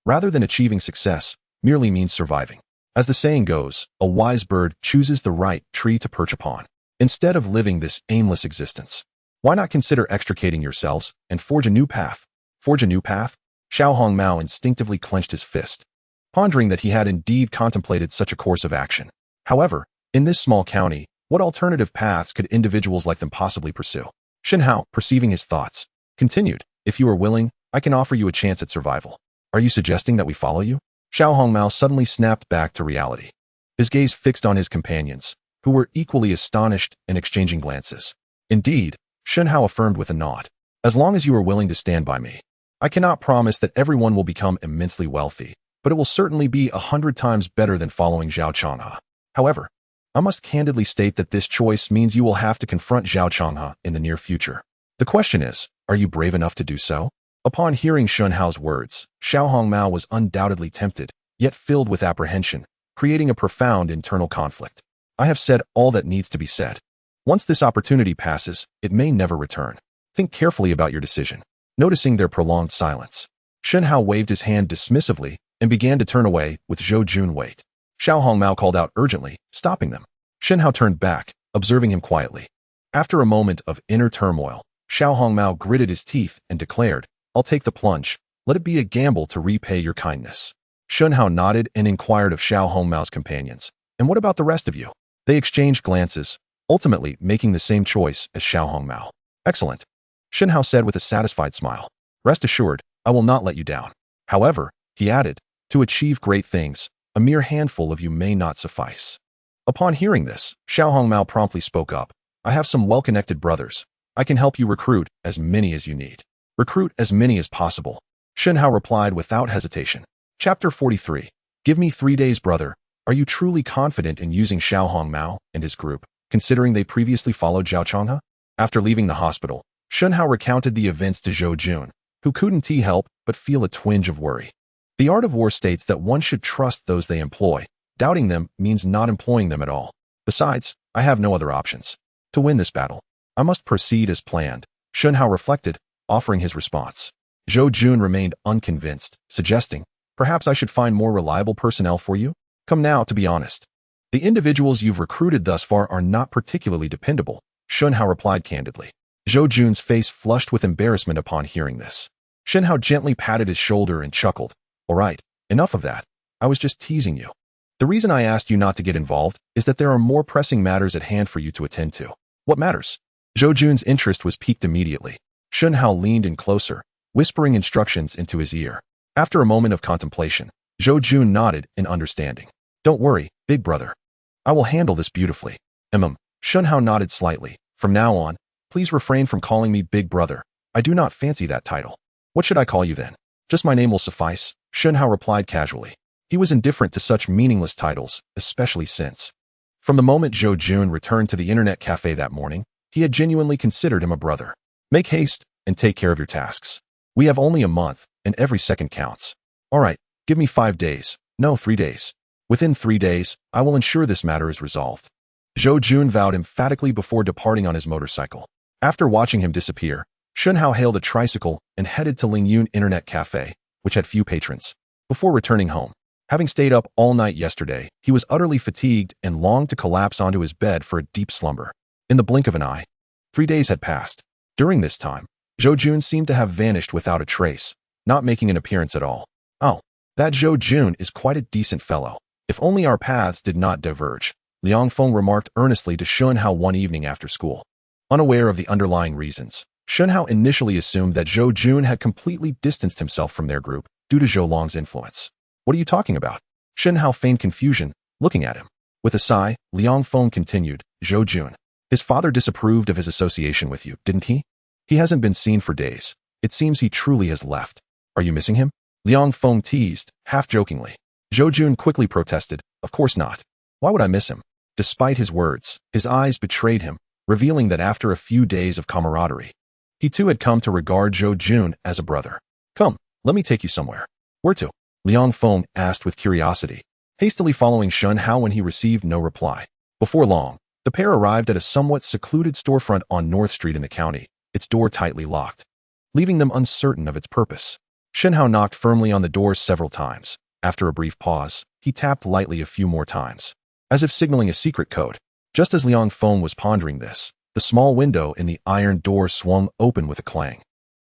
rather than achieving success, merely means surviving. As the saying goes, a wise bird chooses the right tree to perch upon. Instead of living this aimless existence, why not consider extricating yourselves and forge a new path? Forge a new path? Xiao Hongmao instinctively clenched his fist, pondering that he had indeed contemplated such a course of action. However, in this small county, what alternative paths could individuals like them possibly pursue? Shen Hao, perceiving his thoughts, continued, if you are willing, I can offer you a chance at survival. Are you suggesting that we follow you? Xiao Hongmao suddenly snapped back to reality, his gaze fixed on his companions, who were equally astonished and exchanging glances. Indeed, Shen Hao affirmed with a nod. As long as you are willing to stand by me, I cannot promise that everyone will become immensely wealthy, but it will certainly be 100 times better than following Zhao Changhe. However, I must candidly state that this choice means you will have to confront Zhao Changhe in the near future. The question is, are you brave enough to do so? Upon hearing Shen Hao's words, Xiao Hongmao was undoubtedly tempted, yet filled with apprehension, creating a profound internal conflict. I have said all that needs to be said. Once this opportunity passes, it may never return. Think carefully about your decision. Noticing their prolonged silence, Shen Hao waved his hand dismissively and began to turn away with Zhou Jun wait. Xiao Hongmao called out urgently, stopping them. Shen Hao turned back, observing him quietly. After a moment of inner turmoil, Xiao Hongmao gritted his teeth and declared, I'll take the plunge. Let it be a gamble to repay your kindness. Shen Hao nodded and inquired of Xiao Hongmao's companions, and what about the rest of you? They exchanged glances, ultimately making the same choice as Xiao Hongmao. Excellent, Shen Hao said with a satisfied smile. Rest assured, I will not let you down. However, he added, to achieve great things, a mere handful of you may not suffice. Upon hearing this, Xiao Hongmao promptly spoke up. I have some well-connected brothers. I can help you recruit as many as you need. Recruit as many as possible. Shen Hao replied without hesitation. Chapter 43. Give me 3 days, brother. Are you truly confident in using Xiao Hongmao and his group, considering they previously followed Zhao Changhe? After leaving the hospital, Shen Hao recounted the events to Zhou Jun, who couldn't help but feel a twinge of worry. The art of war states that one should trust those they employ. Doubting them means not employing them at all. Besides, I have no other options. To win this battle, I must proceed as planned. Shen Hao reflected, offering his response. Zhou Jun remained unconvinced, suggesting, perhaps I should find more reliable personnel for you? Come now, to be honest. The individuals you've recruited thus far are not particularly dependable, Shen Hao replied candidly. Zhou Jun's face flushed with embarrassment upon hearing this. Shen Hao gently patted his shoulder and chuckled. All right, enough of that. I was just teasing you. The reason I asked you not to get involved is that there are more pressing matters at hand for you to attend to. What matters? Zhou Jun's interest was piqued immediately. Shen Hao leaned in closer, whispering instructions into his ear. After a moment of contemplation, Zhou Jun nodded in understanding. Don't worry, big brother. I will handle this beautifully. Shen Hao nodded slightly. From now on, please refrain from calling me big brother. I do not fancy that title. What should I call you then? Just my name will suffice, Shen Hao replied casually. He was indifferent to such meaningless titles, especially since, from the moment Zhou Jun returned to the internet cafe that morning, he had genuinely considered him a brother. Make haste and take care of your tasks. We have only a month, and every second counts. All right, give me 5 days. No, 3 days. Within 3 days, I will ensure this matter is resolved. Zhou Jun vowed emphatically before departing on his motorcycle. After watching him disappear, Shen Hao hailed a tricycle and headed to Lingyun Internet Cafe, which had few patrons. Before returning home, having stayed up all night yesterday, he was utterly fatigued and longed to collapse onto his bed for a deep slumber. In the blink of an eye, 3 days had passed. During this time, Zhou Jun seemed to have vanished without a trace, not making an appearance at all. Oh, that Zhou Jun is quite a decent fellow. If only our paths did not diverge, Liang Feng remarked earnestly to Shen Hao one evening after school. Unaware of the underlying reasons, Shen Hao initially assumed that Zhou Jun had completely distanced himself from their group due to Zhou Long's influence. What are you talking about? Shen Hao feigned confusion, looking at him. With a sigh, Liang Feng continued, Zhou Jun. His father disapproved of his association with you, didn't he? He hasn't been seen for days. It seems he truly has left. Are you missing him? Liang Feng teased, half-jokingly. Zhou Jun quickly protested, of course not. Why would I miss him? Despite his words, his eyes betrayed him, revealing that after a few days of camaraderie, he too had come to regard Zhou Jun as a brother. Come, let me take you somewhere. Where to? Liang Feng asked with curiosity, hastily following Shen Hao when he received no reply. Before long, the pair arrived at a somewhat secluded storefront on North Street in the county, its door tightly locked, leaving them uncertain of its purpose. Shen Hao knocked firmly on the door several times. After a brief pause, he tapped lightly a few more times, as if signaling a secret code. Just as Liang Feng was pondering this, the small window in the iron door swung open with a clang,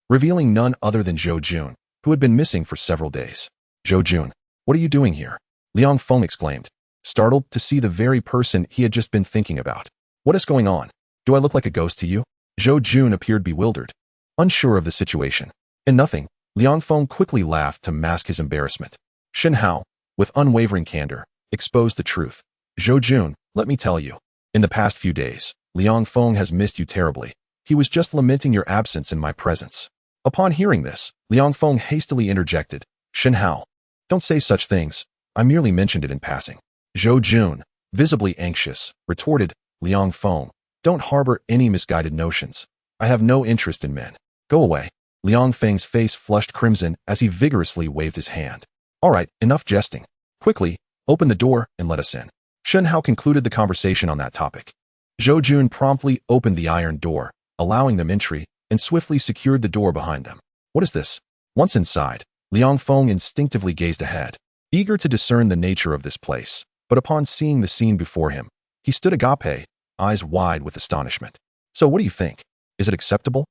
revealing none other than Zhou Jun, who had been missing for several days. Zhou Jun, what are you doing here? Liang Feng exclaimed, startled to see the very person he had just been thinking about. What is going on? Do I look like a ghost to you? Zhou Jun appeared bewildered, unsure of the situation. And nothing, Liang Feng quickly laughed to mask his embarrassment. Shen Hao, with unwavering candor, exposed the truth. Zhou Jun, let me tell you. In the past few days, Liang Feng has missed you terribly. He was just lamenting your absence in my presence. Upon hearing this, Liang Feng hastily interjected, Shen Hao, don't say such things. I merely mentioned it in passing. Zhou Jun, visibly anxious, retorted, Liang Feng, don't harbor any misguided notions. I have no interest in men. Go away. Liang Feng's face flushed crimson as he vigorously waved his hand. All right, enough jesting. Quickly, open the door and let us in. Shen Hao concluded the conversation on that topic. Zhou Jun promptly opened the iron door, allowing them entry, and swiftly secured the door behind them. What is this? Once inside, Liang Feng instinctively gazed ahead, eager to discern the nature of this place. But upon seeing the scene before him, he stood agape, eyes wide with astonishment. So what do you think? Is it acceptable?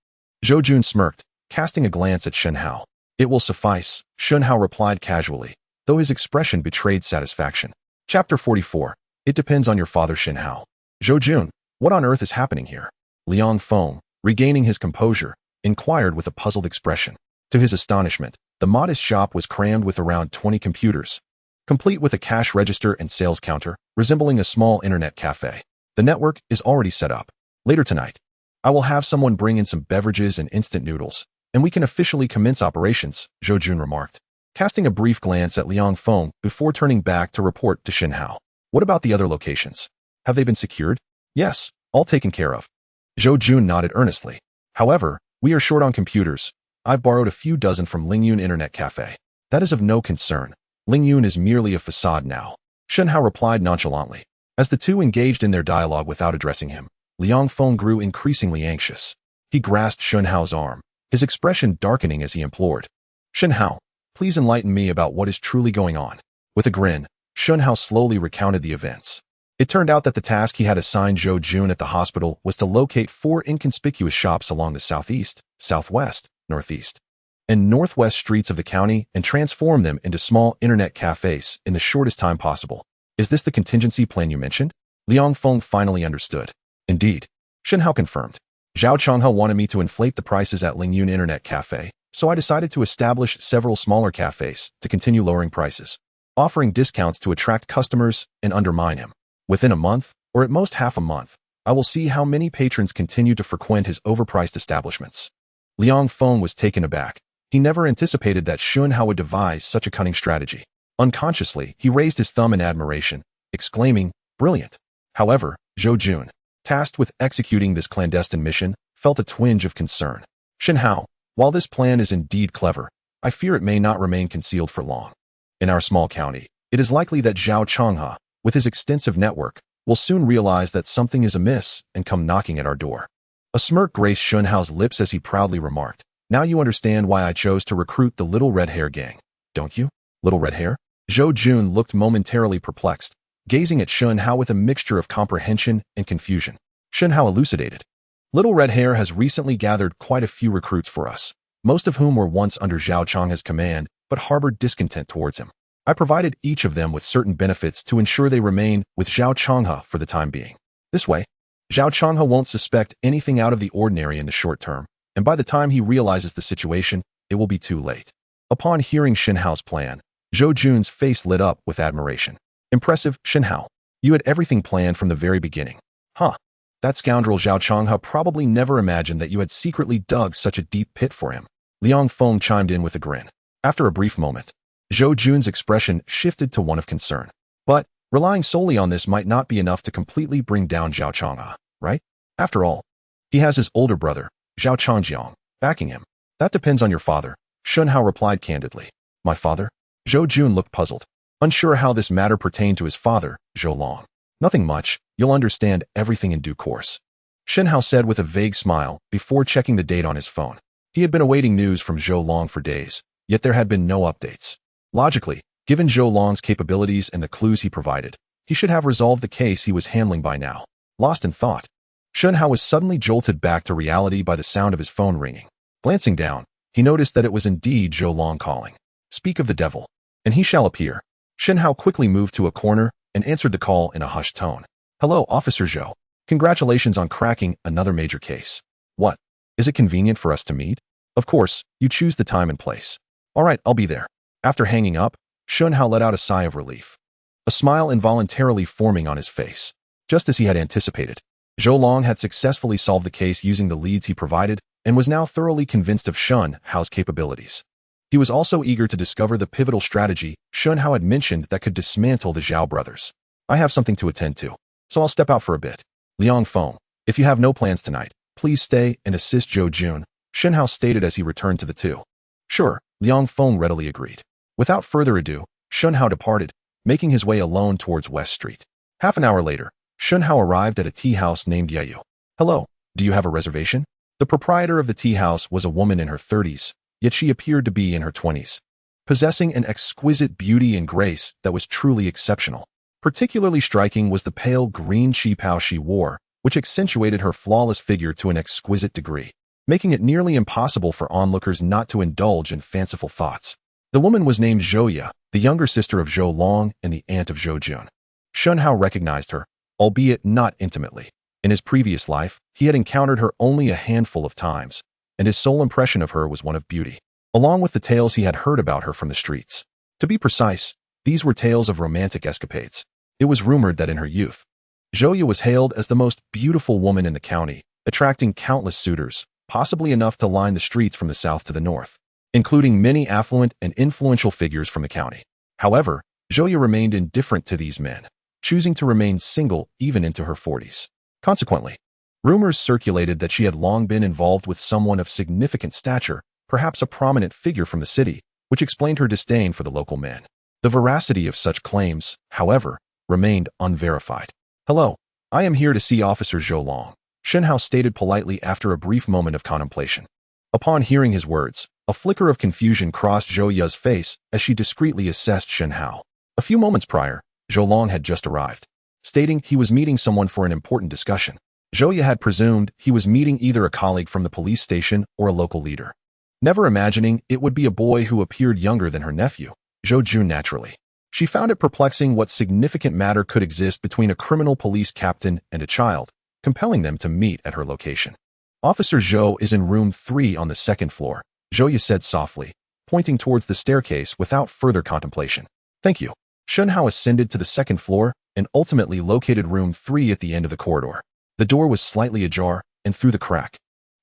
Zhou Jun smirked, casting a glance at Shen Hao. It will suffice, Shen Hao replied casually, though his expression betrayed satisfaction. Chapter 44. It depends on your father, Shen Hao. Zhou Jun, what on earth is happening here? Liang Feng, regaining his composure, inquired with a puzzled expression. To his astonishment, the modest shop was crammed with around 20 computers, complete with a cash register and sales counter, resembling a small internet cafe. The network is already set up. Later tonight, I will have someone bring in some beverages and instant noodles, and we can officially commence operations, Zhou Jun remarked, casting a brief glance at Liang Feng before turning back to report to Shen Hao. What about the other locations? Have they been secured? Yes, all taken care of. Zhou Jun nodded earnestly. However, we are short on computers. I've borrowed a few dozen from Lingyun Internet Cafe. That is of no concern. Lingyun is merely a facade now. Shen Hao replied nonchalantly. As the two engaged in their dialogue without addressing him, Liang Feng grew increasingly anxious. He grasped Shen Hao's arm, his expression darkening as he implored. Shen Hao, please enlighten me about what is truly going on. With a grin, Shen Hao slowly recounted the events. It turned out that the task he had assigned Zhou Jun at the hospital was to locate 4 inconspicuous shops along the southeast, southwest, northeast, and northwest streets of the county and transform them into small internet cafes in the shortest time possible. Is this the contingency plan you mentioned? Liang Feng finally understood. Indeed. Shen Hao confirmed. Zhao Changhe wanted me to inflate the prices at Lingyun Internet Cafe, so I decided to establish several smaller cafes to continue lowering prices, offering discounts to attract customers and undermine him. Within a month, or at most half a month, I will see how many patrons continue to frequent his overpriced establishments. Liang Feng was taken aback. He never anticipated that Shen Hao would devise such a cunning strategy. Unconsciously, he raised his thumb in admiration, exclaiming, brilliant. However, Zhou Jun, tasked with executing this clandestine mission, felt a twinge of concern. Shen Hao, while this plan is indeed clever, I fear it may not remain concealed for long. In our small county, it is likely that Zhao Changhe, with his extensive network, will soon realize that something is amiss and come knocking at our door. A smirk graced Shen Hao's lips as he proudly remarked, now you understand why I chose to recruit the Little Red Hair gang, don't you? Little Red Hair? Zhou Jun looked momentarily perplexed, gazing at Shen Hao with a mixture of comprehension and confusion. Shen Hao elucidated. Little Red Hair has recently gathered quite a few recruits for us, most of whom were once under Zhao Changhe's command but harbored discontent towards him. I provided each of them with certain benefits to ensure they remain with Zhao Changhe for the time being. This way, Zhao Changhe won't suspect anything out of the ordinary in the short term, and by the time he realizes the situation, it will be too late. Upon hearing Shen Hao's plan, Zhou Jun's face lit up with admiration. Impressive, Shen Hao. You had everything planned from the very beginning. Huh. That scoundrel Zhao Changhe probably never imagined that you had secretly dug such a deep pit for him. Liang Feng chimed in with a grin. After a brief moment, Zhou Jun's expression shifted to one of concern. But, Relying solely on this might not be enough to completely bring down Zhao Chang'e, right? After all, he has his older brother, Zhao Changjiang, backing him. That depends on your father, Shen Hao replied candidly. My father? Zhou Jun looked puzzled, unsure how this matter pertained to his father, Zhou Long. Nothing much, you'll understand everything in due course, Shen Hao said with a vague smile before checking the date on his phone. He had been awaiting news from Zhou Long for days, yet there had been no updates. Logically, given Zhou Long's capabilities and the clues he provided, he should have resolved the case he was handling by now. Lost in thought, Shen Hao was suddenly jolted back to reality by the sound of his phone ringing. Glancing down, he noticed that it was indeed Zhou Long calling. Speak of the devil, and he shall appear. Shen Hao quickly moved to a corner and answered the call in a hushed tone. Hello, Officer Zhou. Congratulations on cracking another major case. What? Is it convenient for us to meet? Of course, you choose the time and place. All right, I'll be there. After hanging up, Shen Hao let out a sigh of relief, a smile involuntarily forming on his face. Just as he had anticipated, Zhou Long had successfully solved the case using the leads he provided and was now thoroughly convinced of Shen Hao's capabilities. He was also eager to discover the pivotal strategy Shen Hao had mentioned that could dismantle the Zhao brothers. I have something to attend to, so I'll step out for a bit. Liang Feng, if you have no plans tonight, please stay and assist Zhou Jun, Shen Hao stated as he returned to the two. Sure, Liang Feng readily agreed. Without further ado, Shen Hao departed, making his way alone towards West Street. Half an hour later, Shen Hao arrived at a tea house named Yayu. Hello, do you have a reservation? The proprietor of the tea house was a woman in her 30s, yet she appeared to be in her 20s, possessing an exquisite beauty and grace that was truly exceptional. Particularly striking was the pale green qipao she wore, which accentuated her flawless figure to an exquisite degree, making it nearly impossible for onlookers not to indulge in fanciful thoughts. The woman was named Zhouya, the younger sister of Zhou Long and the aunt of Zhou Jun. Shen Hao recognized her, albeit not intimately. In his previous life, he had encountered her only a handful of times, and his sole impression of her was one of beauty, along with the tales he had heard about her from the streets. To be precise, these were tales of romantic escapades. It was rumored that in her youth, Zhouya was hailed as the most beautiful woman in the county, attracting countless suitors, possibly enough to line the streets from the south to the north, including many affluent and influential figures from the county. However, Zhouya remained indifferent to these men, choosing to remain single even into her 40s. Consequently, rumors circulated that she had long been involved with someone of significant stature, perhaps a prominent figure from the city, which explained her disdain for the local men. The veracity of such claims, however, remained unverified. Hello, I am here to see Officer Zhou Long, Shen Hao stated politely after a brief moment of contemplation. Upon hearing his words, a flicker of confusion crossed Zhouya's face as she discreetly assessed Shen Hao. A few moments prior, Zhou Long had just arrived, stating he was meeting someone for an important discussion. Zhouya had presumed he was meeting either a colleague from the police station or a local leader, never imagining it would be a boy who appeared younger than her nephew, Zhou Jun naturally. She found it perplexing what significant matter could exist between a criminal police captain and a child, compelling them to meet at her location. Officer Zhou is in room 3 on the second floor, Zhouya said softly, pointing towards the staircase without further contemplation. Thank you. Shen Hao ascended to the second floor and ultimately located room 3 at the end of the corridor. The door was slightly ajar, and through the crack,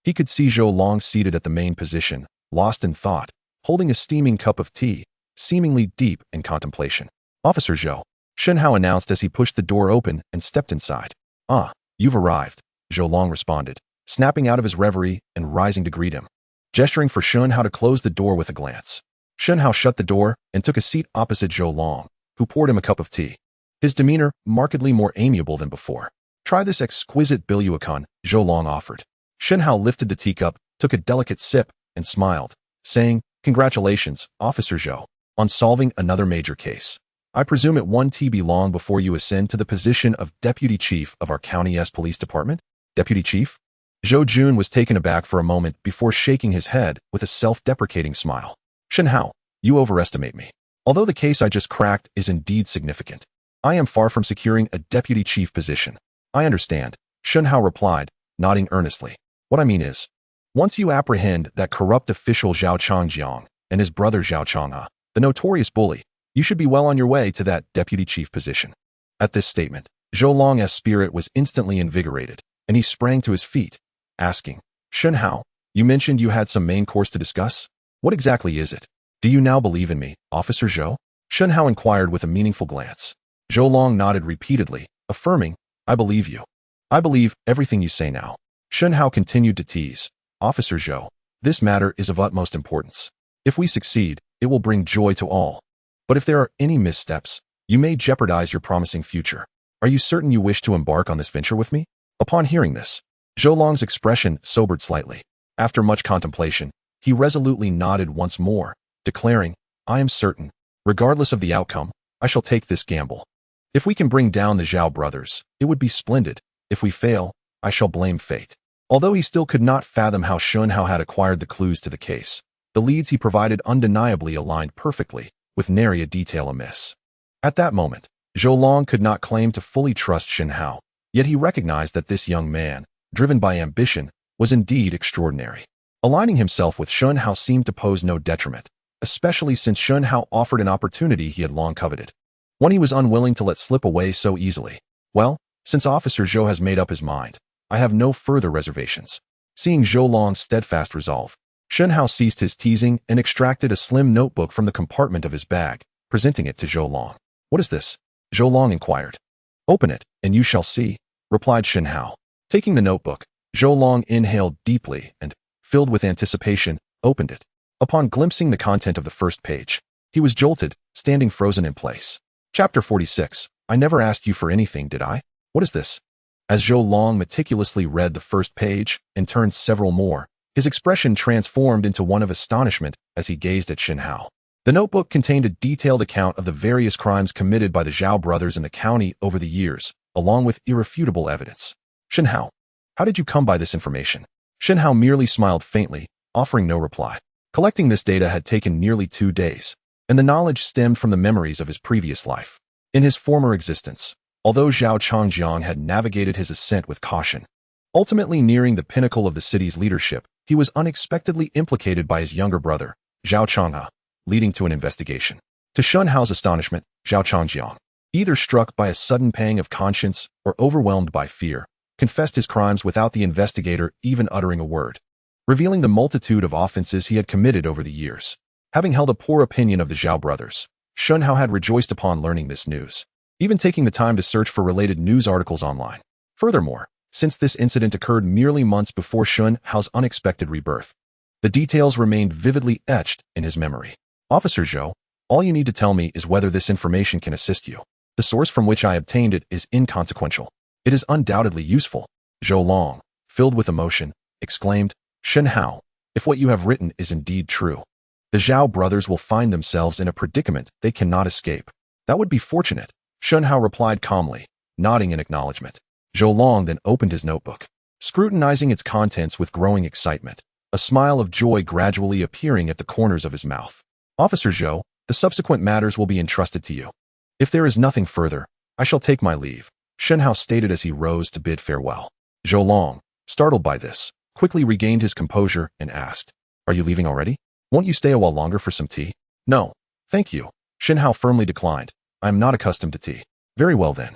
he could see Zhou Long seated at the main position, lost in thought, holding a steaming cup of tea, seemingly deep in contemplation. Officer Zhou, Shen Hao announced as he pushed the door open and stepped inside. Ah, you've arrived, Zhou Long responded, snapping out of his reverie and rising to greet him, gesturing for Shen Hao to close the door with a glance. Shen Hao shut the door and took a seat opposite Zhou Long, who poured him a cup of tea, his demeanor markedly more amiable than before. Try this exquisite biluakan, Zhou Long offered. Shen Hao lifted the teacup, took a delicate sip, and smiled, saying, Congratulations, Officer Zhou, on solving another major case. I presume it won't be long before you ascend to the position of Deputy Chief of our county's police department? Deputy Chief? Zhou Jun was taken aback for a moment before shaking his head with a self-deprecating smile. Shen Hao, you overestimate me. Although the case I just cracked is indeed significant, I am far from securing a Deputy Chief position. I understand, Shen Hao replied, nodding earnestly. What I mean is, once you apprehend that corrupt official Zhao Changjiang and his brother Zhao Chang'e, the notorious bully, you should be well on your way to that Deputy Chief position. At this statement, Zhou Long's spirit was instantly invigorated, and he sprang to his feet, asking, Shen Hao, you mentioned you had some main course to discuss? What exactly is it? Do you now believe in me, Officer Zhou? Shen Hao inquired with a meaningful glance. Zhou Long nodded repeatedly, affirming, I believe you. I believe everything you say now. Shen Hao continued to tease, Officer Zhou, this matter is of utmost importance. If we succeed, it will bring joy to all. But if there are any missteps, you may jeopardize your promising future. Are you certain you wish to embark on this venture with me? Upon hearing this, Zhou Long's expression sobered slightly. After much contemplation, he resolutely nodded once more, declaring, I am certain, regardless of the outcome, I shall take this gamble. If we can bring down the Zhao brothers, it would be splendid. If we fail, I shall blame fate. Although he still could not fathom how Shen Hao had acquired the clues to the case, the leads he provided undeniably aligned perfectly, with nary a detail amiss. At that moment, Zhou Long could not claim to fully trust Shen Hao, yet he recognized that this young man, driven by ambition, was indeed extraordinary. Aligning himself with Shen Hao seemed to pose no detriment, especially since Shen Hao offered an opportunity he had long coveted, one he was unwilling to let slip away so easily. Well, since Officer Zhou has made up his mind, I have no further reservations. Seeing Zhou Long's steadfast resolve, Shen Hao ceased his teasing and extracted a slim notebook from the compartment of his bag, presenting it to Zhou Long. What is this? Zhou Long inquired. Open it, and you shall see, replied Shen Hao. Taking the notebook, Zhou Long inhaled deeply and, filled with anticipation, opened it. Upon glimpsing the content of the first page, he was jolted, standing frozen in place. Chapter 46. I never asked you for anything, did I? What is this? As Zhou Long meticulously read the first page and turned several more, his expression transformed into one of astonishment as he gazed at Shen Hao. The notebook contained a detailed account of the various crimes committed by the Zhao brothers in the county over the years, along with irrefutable evidence. Shen Hao, how did you come by this information? Shen Hao merely smiled faintly, offering no reply. Collecting this data had taken nearly 2 days, and the knowledge stemmed from the memories of his previous life. In his former existence, although Zhao Changjiang had navigated his ascent with caution, ultimately nearing the pinnacle of the city's leadership, he was unexpectedly implicated by his younger brother, Zhao Changhe, leading to an investigation. To Shen Hao's astonishment, Zhao Changjiang, either struck by a sudden pang of conscience or overwhelmed by fear, confessed his crimes without the investigator even uttering a word, revealing the multitude of offenses he had committed over the years. Having held a poor opinion of the Zhao brothers, Shen Hao had rejoiced upon learning this news, even taking the time to search for related news articles online. Furthermore, since this incident occurred merely months before Shen Hao's unexpected rebirth, the details remained vividly etched in his memory. Officer Zhou, all you need to tell me is whether this information can assist you. The source from which I obtained it is inconsequential. It is undoubtedly useful. Zhou Long, filled with emotion, exclaimed, Shen Hao, if what you have written is indeed true, the Zhao brothers will find themselves in a predicament they cannot escape. That would be fortunate, Shen Hao replied calmly, nodding in acknowledgement. Zhou Long then opened his notebook, scrutinizing its contents with growing excitement, a smile of joy gradually appearing at the corners of his mouth. Officer Zhou, the subsequent matters will be entrusted to you. If there is nothing further, I shall take my leave, Shen Hao stated as he rose to bid farewell. Zhou Long, startled by this, quickly regained his composure and asked, Are you leaving already? Won't you stay a while longer for some tea? No, thank you, Shen Hao firmly declined. I am not accustomed to tea. Very well then.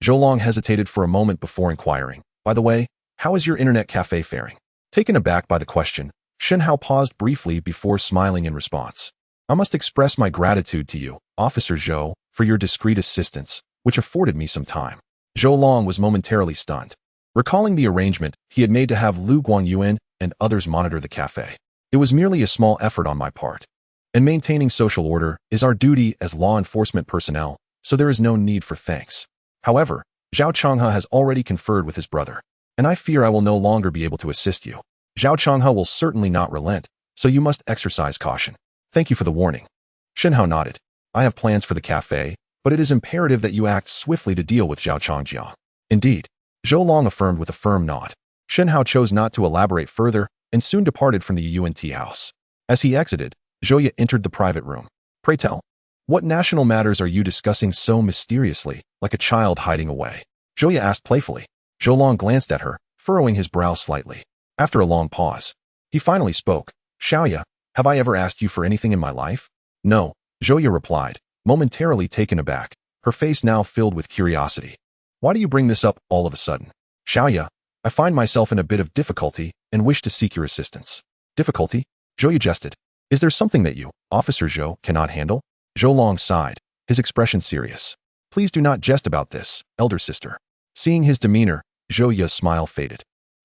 Zhou Long hesitated for a moment before inquiring, By the way, how is your internet cafe faring? Taken aback by the question, Shen Hao paused briefly before smiling in response. I must express my gratitude to you, Officer Zhou, for your discreet assistance, which afforded me some time. Zhou Long was momentarily stunned, recalling the arrangement he had made to have Lu Guangyuan and others monitor the cafe. It was merely a small effort on my part, and maintaining social order is our duty as law enforcement personnel, so there is no need for thanks. However, Zhao Changhe has already conferred with his brother, and I fear I will no longer be able to assist you. Zhao Changhe will certainly not relent, so you must exercise caution. Thank you for the warning. Shen Hao nodded. I have plans for the cafe, but it is imperative that you act swiftly to deal with Zhao Changjiang. Indeed, Zhou Long affirmed with a firm nod. Shen Hao chose not to elaborate further and soon departed from the Yuan tea house. As he exited, Zhou Ye entered the private room. Pray tell, what national matters are you discussing so mysteriously, like a child hiding away? Zhou Ye asked playfully. Zhou Long glanced at her, furrowing his brow slightly. After a long pause, he finally spoke. Xiaoya, have I ever asked you for anything in my life? No, Zhou Ye replied, momentarily taken aback, her face now filled with curiosity. Why do you bring this up all of a sudden? Xiaoya, I find myself in a bit of difficulty and wish to seek your assistance. Difficulty? Zhou Ye jested. Is there something that you, Officer Zhou, cannot handle? Zhou Long sighed, his expression serious. Please do not jest about this, elder sister. Seeing his demeanor, Zhou Ya's smile faded.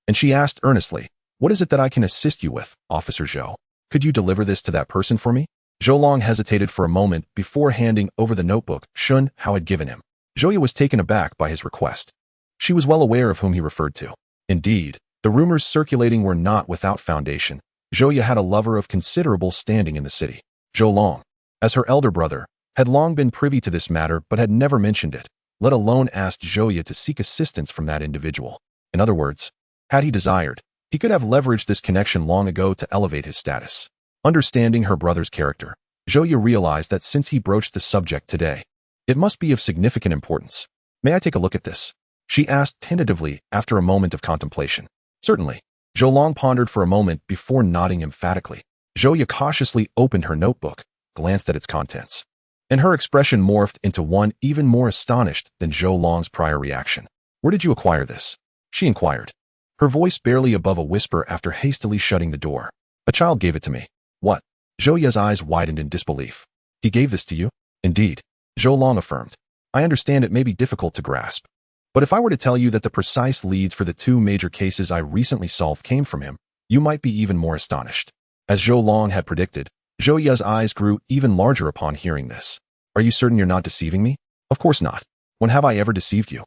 And she asked earnestly, what is it that I can assist you with, Officer Zhou? Could you deliver this to that person for me? Zhou Long hesitated for a moment before handing over the notebook Shen Hao had given him. Zhou Ya was taken aback by his request. She was well aware of whom he referred to. Indeed, the rumors circulating were not without foundation. Zhou Ya had a lover of considerable standing in the city. Zhou Long, as her elder brother, had long been privy to this matter but had never mentioned it, let alone asked Zhou Ya to seek assistance from that individual. In other words, had he desired, he could have leveraged this connection long ago to elevate his status. Understanding her brother's character, Zhou Ya realized that since he broached the subject today, it must be of significant importance. May I take a look at this? She asked tentatively after a moment of contemplation. Certainly. Zhou Long pondered for a moment before nodding emphatically. Zhou Ya cautiously opened her notebook, glanced at its contents, and her expression morphed into one even more astonished than Zhou Long's prior reaction. Where did you acquire this? She inquired, her voice barely above a whisper after hastily shutting the door. A child gave it to me. What? Zhou Ya's eyes widened in disbelief. He gave this to you? Indeed, Zhou Long affirmed. I understand it may be difficult to grasp, but if I were to tell you that the precise leads for the two major cases I recently solved came from him, you might be even more astonished. As Zhou Long had predicted, Zhou Ya's eyes grew even larger upon hearing this. Are you certain you're not deceiving me? Of course not. When have I ever deceived you?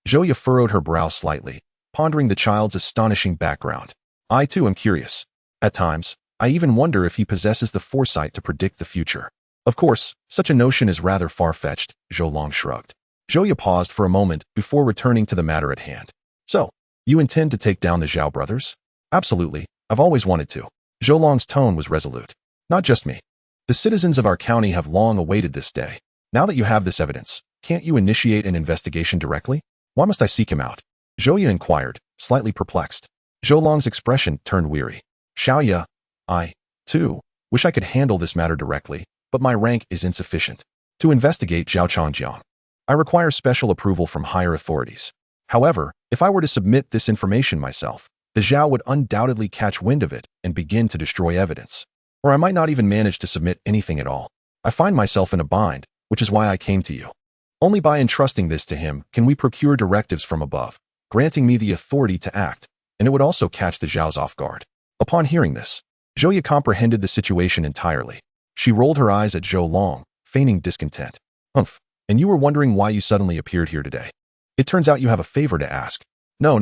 Zhou Ya furrowed her brow slightly, pondering the child's astonishing background. I too am curious. At times, I even wonder if he possesses the foresight to predict the future. Of course, such a notion is rather far-fetched, Zhou Long shrugged. Zhou Ya paused for a moment before returning to the matter at hand. So, you intend to take down the Zhao brothers? Absolutely, I've always wanted to. Zhou Long's tone was resolute. Not just me. The citizens of our county have long awaited this day. Now that you have this evidence, can't you initiate an investigation directly? Why must I seek him out? Zhou Ya inquired, slightly perplexed. Zhou Long's expression turned weary. Xiao Ya, I, too, wish I could handle this matter directly, but my rank is insufficient. To investigate Zhao Changjiang, I require special approval from higher authorities. However, if I were to submit this information myself, the Zhao would undoubtedly catch wind of it and begin to destroy evidence. Or I might not even manage to submit anything at all. I find myself in a bind, which is why I came to you. Only by entrusting this to him can we procure directives from above, granting me the authority to act, and it would also catch the Zhaos off guard. Upon hearing this, Zhou Ya comprehended the situation entirely. She rolled her eyes at Zhou Long, feigning discontent. Humph. And you were wondering why you suddenly appeared here today. It turns out you have a favor to ask. No.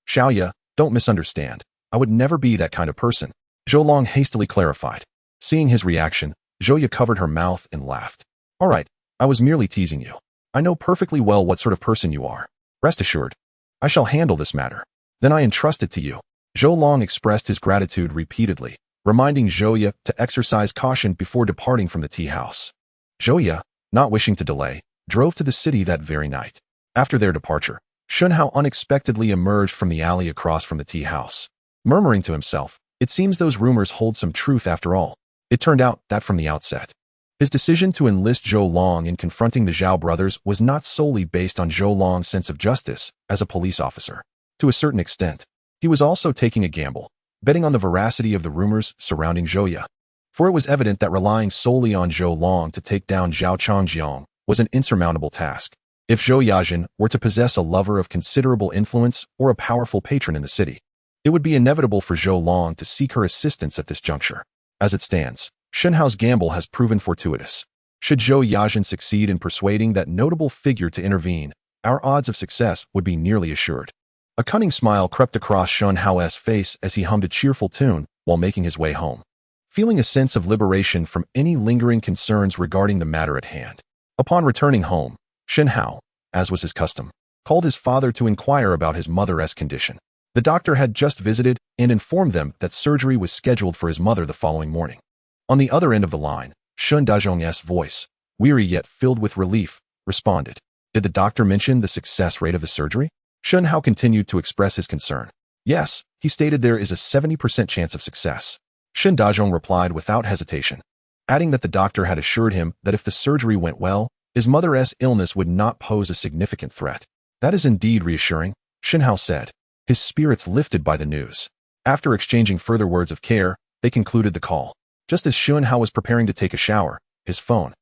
Xiao Ya, don't misunderstand. I would never be that kind of person. Zhou Long hastily clarified. Seeing his reaction, Zhou Ya covered her mouth and laughed. All right, I was merely teasing you. I know perfectly well what sort of person you are. Rest assured, I shall handle this matter. Then I entrust it to you. Zhou Long expressed his gratitude repeatedly, reminding Zhou Ya to exercise caution before departing from the tea house. Zhou Ya, not wishing to delay, drove to the city that very night. After their departure, Shen Hao unexpectedly emerged from the alley across from the tea house. Murmuring to himself, it seems those rumors hold some truth after all. It turned out that from the outset, his decision to enlist Zhou Long in confronting the Zhao brothers was not solely based on Zhou Long's sense of justice as a police officer. To a certain extent, he was also taking a gamble, betting on the veracity of the rumors surrounding Zhou Ya. For it was evident that relying solely on Zhou Long to take down Zhao Changjiang was an insurmountable task. If Zhou Yajin were to possess a lover of considerable influence or a powerful patron in the city, it would be inevitable for Zhou Long to seek her assistance at this juncture. As it stands, Shen Hao's gamble has proven fortuitous. Should Zhou Yajin succeed in persuading that notable figure to intervene, our odds of success would be nearly assured. A cunning smile crept across Shen Hao's face as he hummed a cheerful tune while making his way home, feeling a sense of liberation from any lingering concerns regarding the matter at hand. Upon returning home, Shen Hao, as was his custom, called his father to inquire about his mother's condition. The doctor had just visited and informed them that surgery was scheduled for his mother the following morning. On the other end of the line, Shen Dazhong's voice, weary yet filled with relief, responded. Did the doctor mention the success rate of the surgery? Shen Hao continued to express his concern. Yes, he stated there is a 70% chance of success. Shen Dazhong replied without hesitation, adding that the doctor had assured him that if the surgery went well, his mother's illness would not pose a significant threat. That is indeed reassuring, Shen Hao said, his spirits lifted by the news. After exchanging further words of care, they concluded the call. Just as Shen Hao was preparing to take a shower, his phone,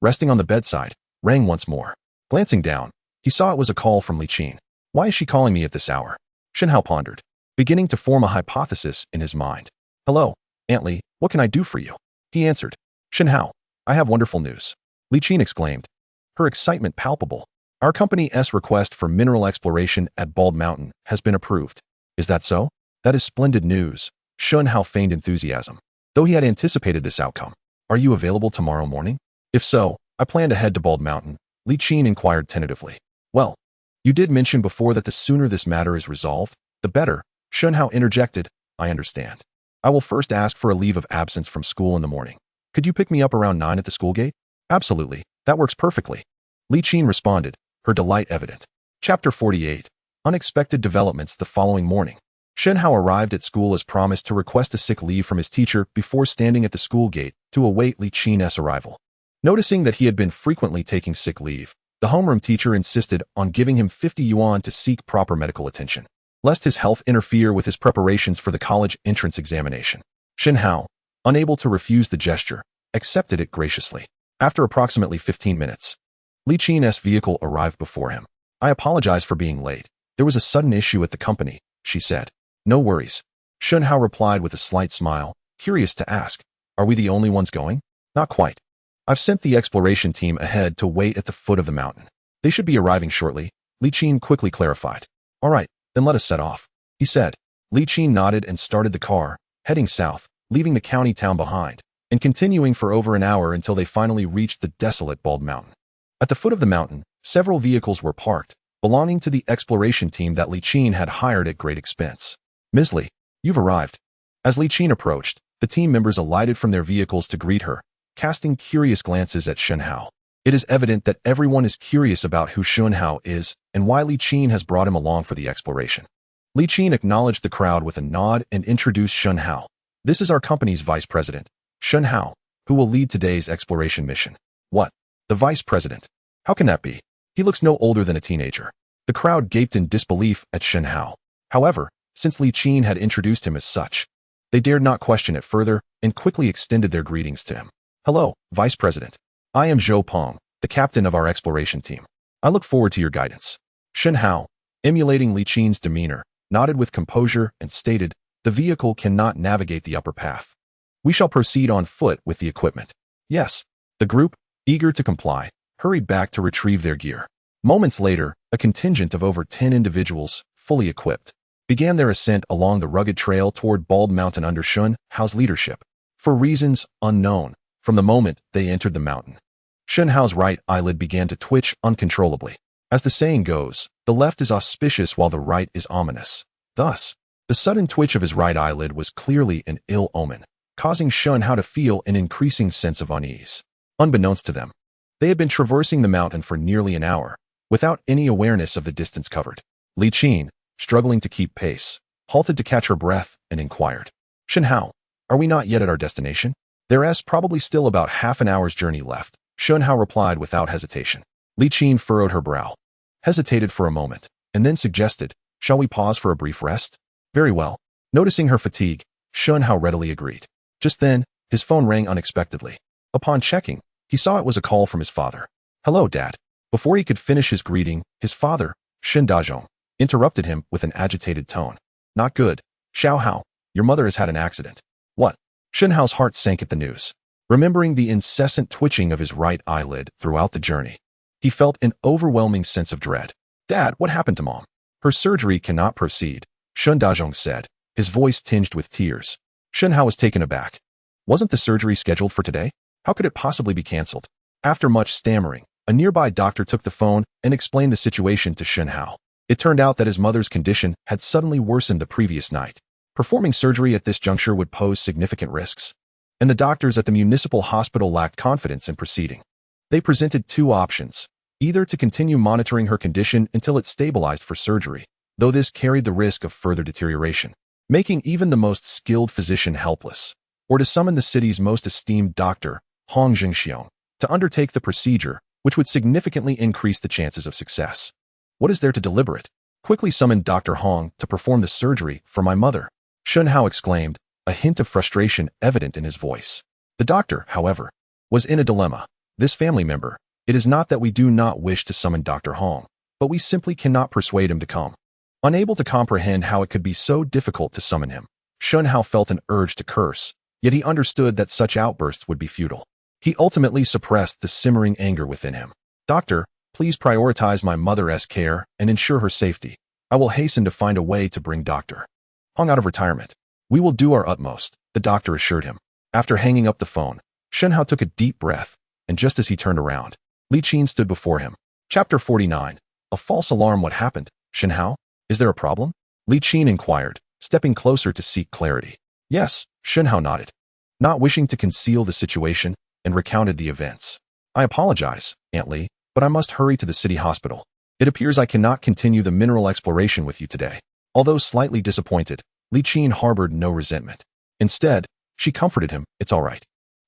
resting on the bedside, rang once more. Glancing down, he saw it was a call from Li Qin. Why is she calling me at this hour? Shen Hao pondered, beginning to form a hypothesis in his mind. Hello, Aunt Li, what can I do for you? He answered. Shen Hao, I have wonderful news. Li Qin exclaimed, her excitement palpable. Our company's request for mineral exploration at Bald Mountain has been approved. Is that so? That is splendid news. Shen Hao feigned enthusiasm, though he had anticipated this outcome. Are you available tomorrow morning? If so, I plan to head to Bald Mountain, Li Qin inquired tentatively. Well, you did mention before that the sooner this matter is resolved, the better, Shen Hao interjected. I understand. I will first ask for a leave of absence from school in the morning. Could you pick me up around 9 at the school gate? Absolutely, that works perfectly. Li Qin responded, her delight evident. Chapter 48. Unexpected developments the following morning. Shen Hao arrived at school as promised to request a sick leave from his teacher before standing at the school gate to await Li Qin's arrival. Noticing that he had been frequently taking sick leave, the homeroom teacher insisted on giving him 50 yuan to seek proper medical attention, lest his health interfere with his preparations for the college entrance examination. Shen Hao, unable to refuse the gesture, accepted it graciously. After approximately 15 minutes, Li Qin's vehicle arrived before him. I apologize for being late. There was a sudden issue at the company, she said. No worries. Shen Hao replied with a slight smile, curious to ask, are we the only ones going? Not quite. I've sent the exploration team ahead to wait at the foot of the mountain. They should be arriving shortly, Li Qin quickly clarified. All right, then let us set off, he said. Li Qin nodded and started the car, heading south, leaving the county town behind, and continuing for over an hour until they finally reached the desolate Bald Mountain. At the foot of the mountain, several vehicles were parked, belonging to the exploration team that Li Qin had hired at great expense. Ms. Li, you've arrived. As Li Qin approached, the team members alighted from their vehicles to greet her, casting curious glances at Shen Hao. It is evident that everyone is curious about who Shen Hao is and why Li Qin has brought him along for the exploration. Li Qin acknowledged the crowd with a nod and introduced Shen Hao. This is our company's vice president, Shen Hao, who will lead today's exploration mission. What? The vice president? How can that be? He looks no older than a teenager. The crowd gaped in disbelief at Shen Hao. However, since Li Qin had introduced him as such, they dared not question it further and quickly extended their greetings to him. Hello, Vice President. I am Zhou Peng, the captain of our exploration team. I look forward to your guidance. Shen Hao, emulating Li Qin's demeanor, nodded with composure and stated, the vehicle cannot navigate the upper path. We shall proceed on foot with the equipment. Yes. The group, eager to comply, hurried back to retrieve their gear. Moments later, a contingent of over 10 individuals, fully equipped, began their ascent along the rugged trail toward Bald Mountain under Shen Hao's leadership. For reasons unknown, from the moment they entered the mountain, Shen Hao's right eyelid began to twitch uncontrollably. As the saying goes, the left is auspicious while the right is ominous. Thus, the sudden twitch of his right eyelid was clearly an ill omen, causing Shen Hao to feel an increasing sense of unease. Unbeknownst to them, they had been traversing the mountain for nearly an hour, without any awareness of the distance covered. Li Qin, struggling to keep pace, halted to catch her breath and inquired, Shen Hao, are we not yet at our destination? There's probably still about half an hour's journey left, Shen Hao replied without hesitation. Li Qin furrowed her brow, hesitated for a moment, and then suggested, shall we pause for a brief rest? Very well. Noticing her fatigue, Shen Hao readily agreed. Just then, his phone rang unexpectedly. Upon checking, he saw it was a call from his father. Hello, Dad. Before he could finish his greeting, his father, Shen Dazhong, interrupted him with an agitated tone. Not good. Xiao Hao, your mother has had an accident. What? Shen Hao's heart sank at the news. Remembering the incessant twitching of his right eyelid throughout the journey, he felt an overwhelming sense of dread. Dad, what happened to Mom? Her surgery cannot proceed, Shen Dazhong said, his voice tinged with tears. Shen Hao was taken aback. Wasn't the surgery scheduled for today? How could it possibly be cancelled? After much stammering, a nearby doctor took the phone and explained the situation to Shen Hao. It turned out that his mother's condition had suddenly worsened the previous night. Performing surgery at this juncture would pose significant risks, and the doctors at the municipal hospital lacked confidence in proceeding. They presented two options, either to continue monitoring her condition until it stabilized for surgery, though this carried the risk of further deterioration, making even the most skilled physician helpless, or to summon the city's most esteemed doctor, Hong Jingxiong, to undertake the procedure, which would significantly increase the chances of success. What is there to deliberate? Quickly summon Dr. Hong to perform the surgery for my mother, Shen Hao exclaimed, a hint of frustration evident in his voice. The doctor, however, was in a dilemma. This family member, It is not that we do not wish to summon Dr. Hong, but we simply cannot persuade him to come. Unable to comprehend how it could be so difficult to summon him, Shen Hao felt an urge to curse, yet he understood that such outbursts would be futile. He ultimately suppressed the simmering anger within him. Doctor, please prioritize my mother's care and ensure her safety. I will hasten to find a way to bring Dr. Hong out of retirement. We will do our utmost, the doctor assured him. After hanging up the phone, Shen Hao took a deep breath, and just as he turned around, Li Qin stood before him. Chapter 49. A false alarm. What happened? Shen Hao? Is there a problem? Li Qin inquired, stepping closer to seek clarity. Yes, Shen Hao nodded, not wishing to conceal the situation, and recounted the events. I apologize, Aunt Li, but I must hurry to the city hospital. It appears I cannot continue the mineral exploration with you today. Although slightly disappointed, Li Qin harbored no resentment. Instead, she comforted him. It's all right.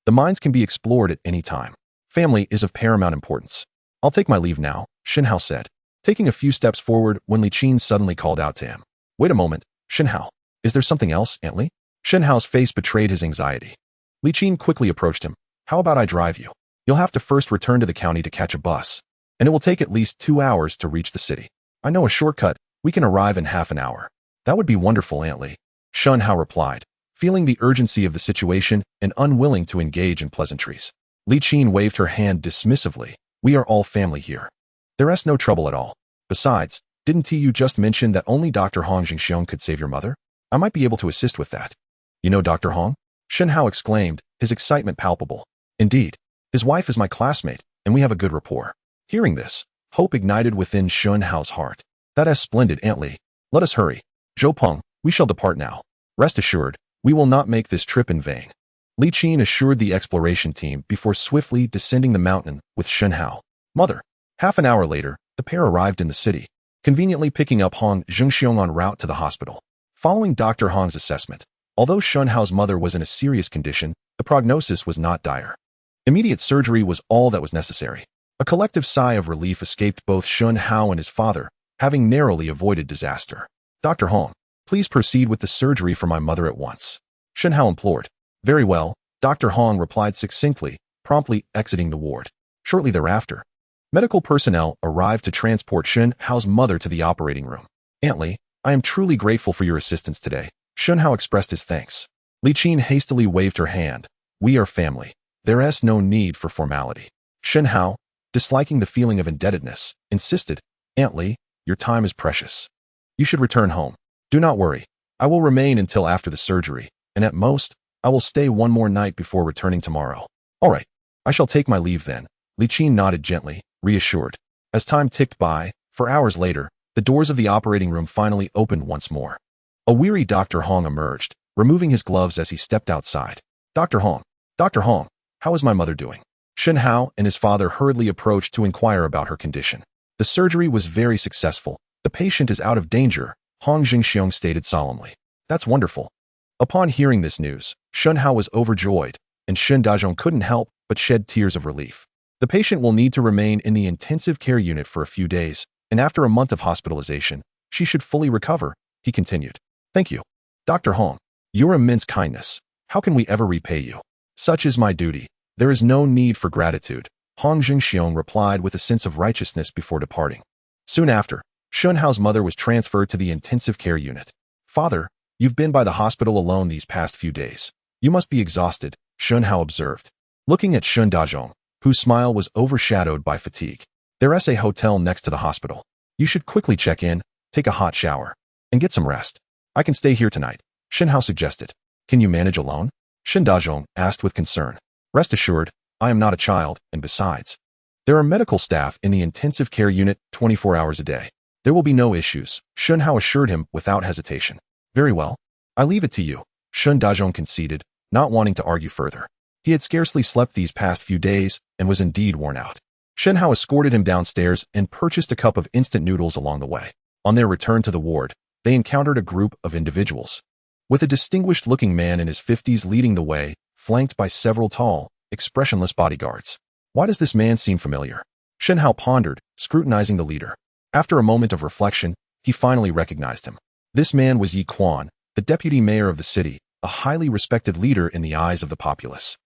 The mines can be explored at any time. Family is of paramount importance. I'll take my leave now, Shen Hao said, taking a few steps forward when Li Qin suddenly called out to him. Wait a moment, Shen Hao. Is there something else, Aunt Li? Shen Hao's face betrayed his anxiety. Li Qin quickly approached him. How about I drive you? You'll have to first return to the county to catch a bus, and it will take at least 2 hours to reach the city. I know a shortcut. We can arrive in half an hour. That would be wonderful, Aunt Li, Shen Hao replied, feeling the urgency of the situation and unwilling to engage in pleasantries. Li Qin waved her hand dismissively. We are all family here. There is no trouble at all. Besides, didn't you just mention that only Dr. Hong Jingxiong could save your mother? I might be able to assist with that. You know Dr. Hong? Shen Hao exclaimed, his excitement palpable. Indeed, his wife is my classmate, and we have a good rapport. Hearing this, hope ignited within Shen Hao's heart. That is splendid, Aunt Li. Let us hurry. Zhou Peng, we shall depart now. Rest assured, we will not make this trip in vain. Li Qin assured the exploration team before swiftly descending the mountain with Shen Hao. Mother. Half an hour later, the pair arrived in the city, conveniently picking up Hong Jingxiong en route to the hospital. Following Dr. Hong's assessment, although Shen Hao's mother was in a serious condition, the prognosis was not dire. Immediate surgery was all that was necessary. A collective sigh of relief escaped both Shen Hao and his father, having narrowly avoided disaster. Dr. Hong, please proceed with the surgery for my mother at once. Shen Hao implored. Very well, Dr. Hong replied succinctly, promptly exiting the ward. Shortly thereafter, medical personnel arrived to transport Shen Hao's mother to the operating room. Aunt Li, I am truly grateful for your assistance today. Shen Hao expressed his thanks. Li Qin hastily waved her hand. We are family. There is no need for formality. Shen Hao, disliking the feeling of indebtedness, insisted, Aunt Li, your time is precious. You should return home. Do not worry. I will remain until after the surgery, and at most, I will stay one more night before returning tomorrow. All right. I shall take my leave then. Li Qin nodded gently, reassured. As time ticked by, 4 hours later, the doors of the operating room finally opened once more. A weary Dr. Hong emerged, removing his gloves as he stepped outside. Dr. Hong, how is my mother doing? Shen Hao and his father hurriedly approached to inquire about her condition. The surgery was very successful. The patient is out of danger, Hong Jingxiong stated solemnly. That's wonderful. Upon hearing this news, Shen Hao was overjoyed, and Shen Dazhong couldn't help but shed tears of relief. The patient will need to remain in the intensive care unit for a few days, and after a month of hospitalization, she should fully recover, he continued. Thank you. Dr. Hong, your immense kindness. How can we ever repay you? Such is my duty. There is no need for gratitude, Hong Jingxiong replied with a sense of righteousness before departing. Soon after, Shen Hao's mother was transferred to the intensive care unit. Father, you've been by the hospital alone these past few days. You must be exhausted, Shen Hao observed, looking at Shen Dazhong, whose smile was overshadowed by fatigue. There is a hotel next to the hospital. You should quickly check in, take a hot shower, and get some rest. I can stay here tonight, Shen Hao suggested. Can you manage alone? Shen Dazhong asked with concern. Rest assured, I am not a child, and besides, there are medical staff in the intensive care unit 24 hours a day. There will be no issues, Shen Hao assured him without hesitation. Very well. I leave it to you, Shen Dazhong conceded, not wanting to argue further. He had scarcely slept these past few days and was indeed worn out. Shen Hao escorted him downstairs and purchased a cup of instant noodles along the way. On their return to the ward, they encountered a group of individuals, with a distinguished-looking man in his 50s leading the way, flanked by several tall, expressionless bodyguards. Why does this man seem familiar? Shen Hao pondered, scrutinizing the leader. After a moment of reflection, he finally recognized him. This man was Yi Quan, the deputy mayor of the city, a highly respected leader in the eyes of the populace.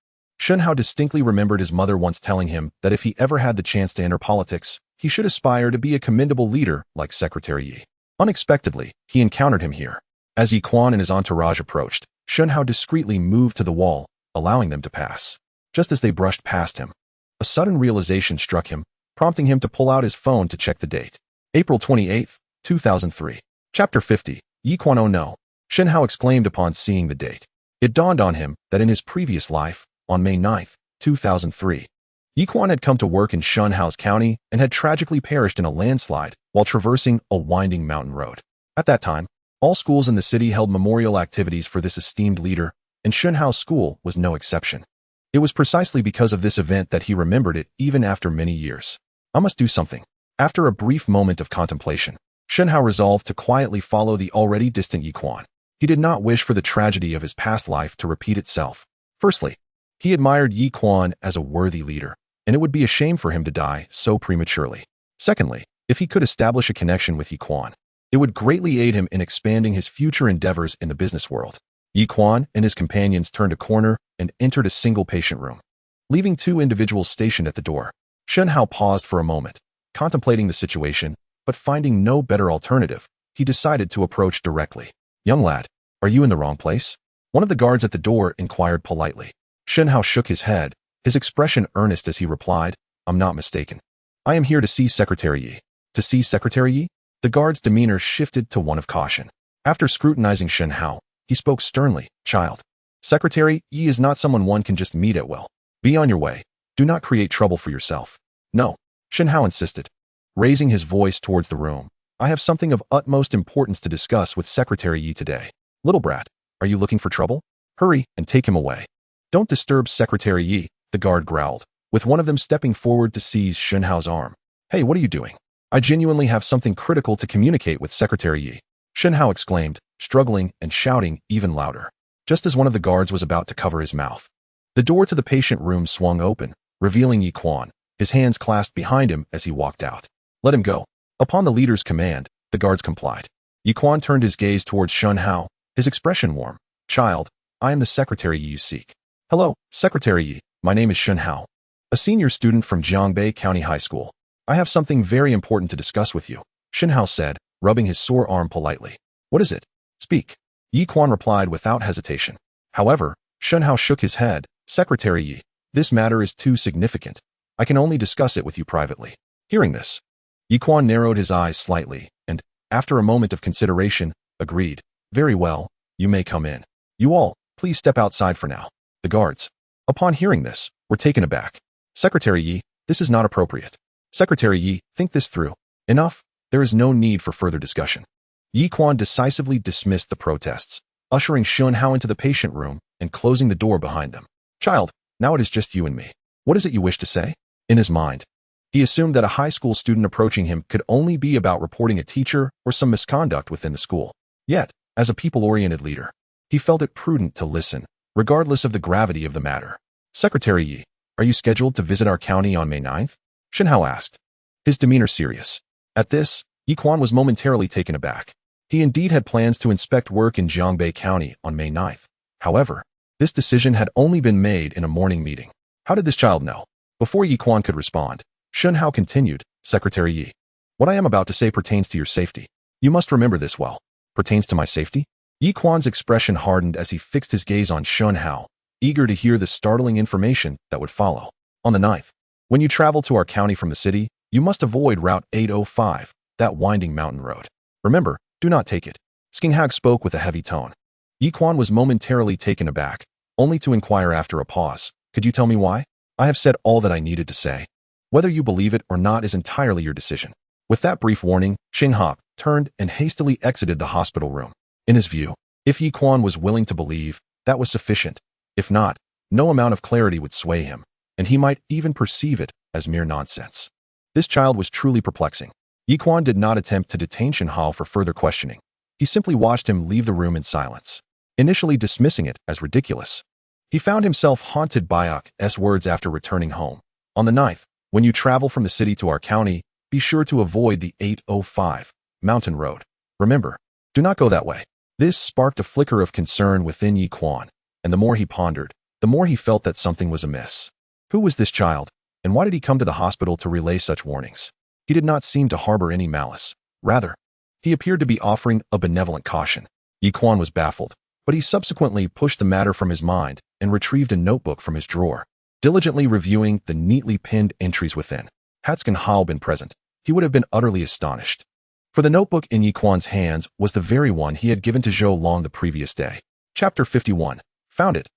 Shen Hao distinctly remembered his mother once telling him that if he ever had the chance to enter politics, he should aspire to be a commendable leader like Secretary Yi. Unexpectedly, he encountered him here. As Yi Quan and his entourage approached, Shen Hao discreetly moved to the wall, allowing them to pass. Just as they brushed past him, a sudden realization struck him, prompting him to pull out his phone to check the date. April 28, 2003. Chapter 50. Yi Quan, oh no! Shen Hao exclaimed upon seeing the date. It dawned on him that in his previous life, on May 9, 2003, Yi Quan had come to work in Shen Hao's county and had tragically perished in a landslide while traversing a winding mountain road. At that time, all schools in the city held memorial activities for this esteemed leader, and Shen Hao's school was no exception. It was precisely because of this event that he remembered it even after many years. I must do something. After a brief moment of contemplation, Shen Hao resolved to quietly follow the already distant Yi Quan. He did not wish for the tragedy of his past life to repeat itself. Firstly, he admired Yi Quan as a worthy leader, and it would be a shame for him to die so prematurely. Secondly, if he could establish a connection with Yi Quan, it would greatly aid him in expanding his future endeavors in the business world. Yi Quan and his companions turned a corner and entered a single patient room. Leaving two individuals stationed at the door, Shen Hao paused for a moment, contemplating the situation, but finding no better alternative, he decided to approach directly. Young lad, are you in the wrong place? One of the guards at the door inquired politely. Shen Hao shook his head, his expression earnest as he replied, I'm not mistaken. I am here to see Secretary Yi. To see Secretary Yi? The guard's demeanor shifted to one of caution. After scrutinizing Shen Hao, he spoke sternly, child. Secretary Yi is not someone one can just meet at will. Be on your way. Do not create trouble for yourself. No, Shen Hao insisted, raising his voice towards the room. I have something of utmost importance to discuss with Secretary Yi today. Little brat, are you looking for trouble? Hurry and take him away. Don't disturb Secretary Yi, the guard growled, with one of them stepping forward to seize Shen Hao's arm. Hey, what are you doing? I genuinely have something critical to communicate with Secretary Yi. Shen Hao exclaimed, struggling and shouting even louder, just as one of the guards was about to cover his mouth. The door to the patient room swung open, revealing Yi Quan, his hands clasped behind him as he walked out. Let him go. Upon the leader's command, the guards complied. Yi Quan turned his gaze towards Shen Hao, his expression warm. Child, I am the Secretary Yi you seek. Hello, Secretary Yi, my name is Shen Hao, a senior student from Jiangbei County High School. I have something very important to discuss with you, Shen Hao said, rubbing his sore arm politely. What is it? Speak. Yi Quan replied without hesitation. However, Shen Hao shook his head. Secretary Yi, this matter is too significant. I can only discuss it with you privately. Hearing this, Yi Quan narrowed his eyes slightly and, after a moment of consideration, agreed. Very well, you may come in. You all, please step outside for now. The guards, upon hearing this, were taken aback. Secretary Yi, this is not appropriate. Secretary Yi, think this through. Enough, there is no need for further discussion. Yi Quan decisively dismissed the protests, ushering Shen Hao into the patient room and closing the door behind them. Child, now it is just you and me. What is it you wish to say? In his mind, he assumed that a high school student approaching him could only be about reporting a teacher or some misconduct within the school. Yet, as a people-oriented leader, he felt it prudent to listen, regardless of the gravity of the matter. Secretary Yi, are you scheduled to visit our county on May 9th? Shen Hao asked, his demeanor serious. At this, Yi Quan was momentarily taken aback. He indeed had plans to inspect work in Jiangbei County on May 9th. However, this decision had only been made in a morning meeting. How did this child know? Before Yi Quan could respond, Shen Hao continued, Secretary Yi, what I am about to say pertains to your safety. You must remember this well. Pertains to my safety? Yi Quan's expression hardened as he fixed his gaze on Shen Hao, eager to hear the startling information that would follow. On the 9th, when you travel to our county from the city, you must avoid Route 805, that winding mountain road. Remember, do not take it. Skinghag spoke with a heavy tone. Yi Quan was momentarily taken aback, only to inquire after a pause. Could you tell me why? I have said all that I needed to say. Whether you believe it or not is entirely your decision. With that brief warning, Shen Hao turned and hastily exited the hospital room. In his view, if Yi Quan was willing to believe, that was sufficient. If not, no amount of clarity would sway him, and he might even perceive it as mere nonsense. This child was truly perplexing. Yi Quan did not attempt to detain Shen Hao for further questioning. He simply watched him leave the room in silence, initially dismissing it as ridiculous. He found himself haunted by Ak's words after returning home. On the 9th, when you travel from the city to our county, be sure to avoid the 805 mountain road. Remember, do not go that way. This sparked a flicker of concern within Yi Quan, and the more he pondered, the more he felt that something was amiss. Who was this child, and why did he come to the hospital to relay such warnings? He did not seem to harbor any malice. Rather, he appeared to be offering a benevolent caution. Yi Quan was baffled, but he subsequently pushed the matter from his mind and retrieved a notebook from his drawer, diligently reviewing the neatly pinned entries within. Had Shen Hao been present, he would have been utterly astonished. For the notebook in Yi Quan's hands was the very one he had given to Zhou Long the previous day. Chapter 51. Found it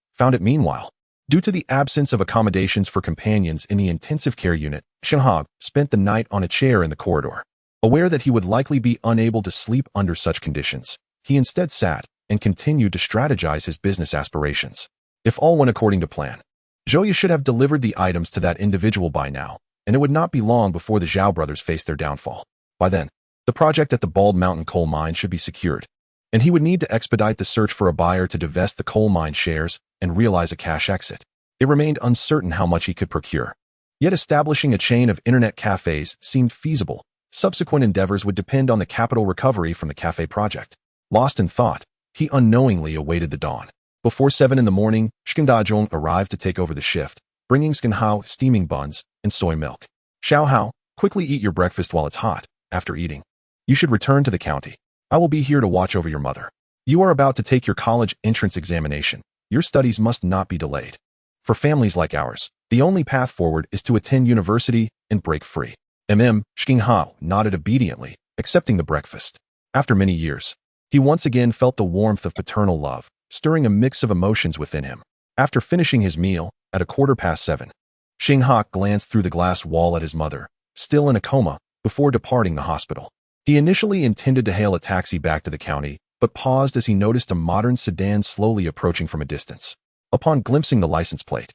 meanwhile. Due to the absence of accommodations for companions in the intensive care unit, Shen Hao spent the night on a chair in the corridor. Aware that he would likely be unable to sleep under such conditions, he instead sat and continued to strategize his business aspirations. If all went according to plan, Zhou should have delivered the items to that individual by now, and it would not be long before the Zhao brothers faced their downfall. By then, the project at the Bald Mountain coal mine should be secured, and he would need to expedite the search for a buyer to divest the coal mine shares and realize a cash exit. It remained uncertain how much he could procure. Yet establishing a chain of internet cafes seemed feasible. Subsequent endeavors would depend on the capital recovery from the cafe project. Lost in thought, he unknowingly awaited the dawn. Before 7 in the morning, Shen Dazhong arrived to take over the shift, bringing Shen Hao steaming buns and soy milk. Xiao Hao, quickly eat your breakfast while it's hot. After eating, you should return to the county. I will be here to watch over your mother. You are about to take your college entrance examination. Your studies must not be delayed. For families like ours, the only path forward is to attend university and break free. Shen Hao nodded obediently, accepting the breakfast. After many years, he once again felt the warmth of paternal love, stirring a mix of emotions within him. After finishing his meal, at 7:15, Shen Hao glanced through the glass wall at his mother, still in a coma, before departing the hospital. He initially intended to hail a taxi back to the county, but paused as he noticed a modern sedan slowly approaching from a distance. Upon glimpsing the license plate,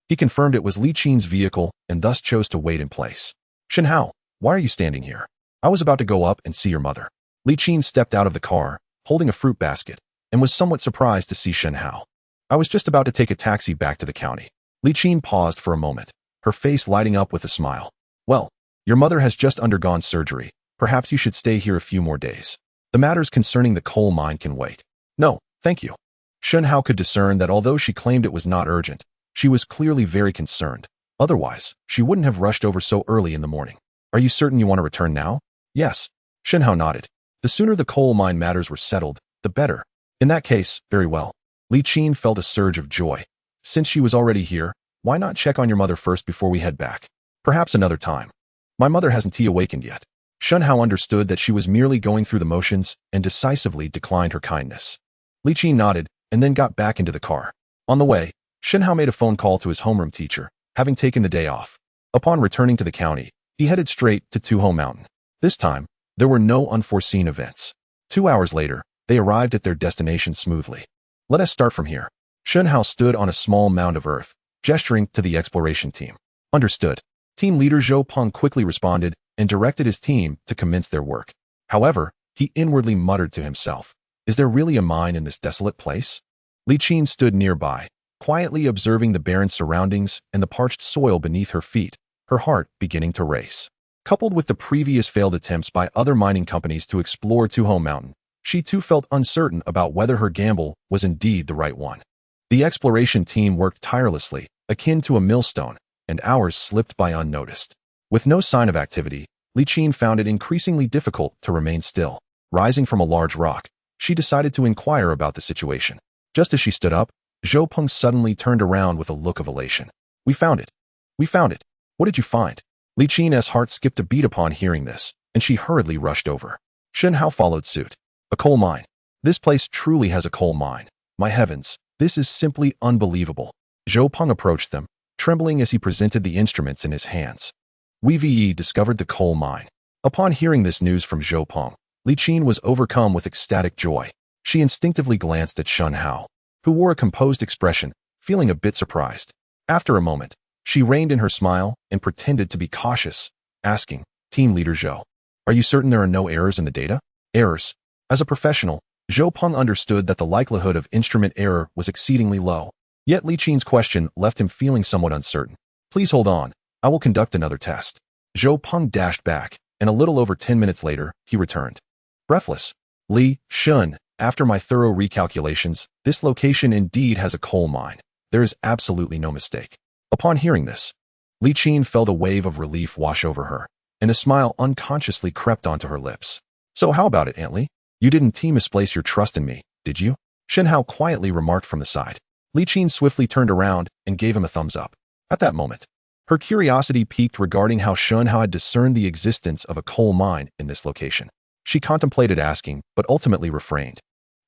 he confirmed it was Li Qin's vehicle and thus chose to wait in place. Shen Hao, why are you standing here? I was about to go up and see your mother. Li Qin stepped out of the car, holding a fruit basket, and was somewhat surprised to see Shen Hao. I was just about to take a taxi back to the county. Li Qin paused for a moment, her face lighting up with a smile. Well, your mother has just undergone surgery. Perhaps you should stay here a few more days. The matters concerning the coal mine can wait. No, thank you. Shen Hao could discern that although she claimed it was not urgent, she was clearly very concerned. Otherwise, she wouldn't have rushed over so early in the morning. Are you certain you want to return now? Yes. Shen Hao nodded. The sooner the coal mine matters were settled, the better. In that case, very well. Li Qin felt a surge of joy. Since she was already here, why not check on your mother first before we head back? Perhaps another time. My mother hasn't awakened yet. Shen Hao understood that she was merely going through the motions and decisively declined her kindness. Li Qin nodded and then got back into the car. On the way, Shen Hao made a phone call to his homeroom teacher, having taken the day off. Upon returning to the county, he headed straight to Tuho Mountain. This time, there were no unforeseen events. 2 hours later, they arrived at their destination smoothly. Let us start from here. Shen Hao stood on a small mound of earth, gesturing to the exploration team. Understood. Team leader Zhou Peng quickly responded and directed his team to commence their work. However, he inwardly muttered to himself, is there really a mine in this desolate place? Li Qin stood nearby, quietly observing the barren surroundings and the parched soil beneath her feet, her heart beginning to race. Coupled with the previous failed attempts by other mining companies to explore Tuho Mountain, she too felt uncertain about whether her gamble was indeed the right one. The exploration team worked tirelessly, akin to a millstone, and hours slipped by unnoticed. With no sign of activity, Li Qin found it increasingly difficult to remain still. Rising from a large rock, she decided to inquire about the situation. Just as she stood up, Zhou Peng suddenly turned around with a look of elation. We found it. We found it. What did you find? Li Qin's heart skipped a beat upon hearing this, and she hurriedly rushed over. Shen Hao followed suit. A coal mine. This place truly has a coal mine. My heavens, this is simply unbelievable. Zhou Peng approached them, trembling as he presented the instruments in his hands. We discovered the coal mine. Upon hearing this news from Zhou Peng, Li Qin was overcome with ecstatic joy. She instinctively glanced at Shen Hao, who wore a composed expression, feeling a bit surprised. After a moment, she reined in her smile and pretended to be cautious, asking, Team Leader Zhou, are you certain there are no errors in the data? Errors. As a professional, Zhou Peng understood that the likelihood of instrument error was exceedingly low. Yet Li Qin's question left him feeling somewhat uncertain. Please hold on. I will conduct another test. Zhou Peng dashed back, and a little over 10 minutes later, he returned. Breathless. Li, Shun, after my thorough recalculations, this location indeed has a coal mine. There is absolutely no mistake. Upon hearing this, Li Qin felt a wave of relief wash over her, and a smile unconsciously crept onto her lips. So how about it, Aunt Li? You didn't misplace your trust in me, did you? Shen Hao quietly remarked from the side. Li Qin swiftly turned around and gave him a thumbs up. At that moment, her curiosity piqued regarding how Shen Hao had discerned the existence of a coal mine in this location. She contemplated asking, but ultimately refrained,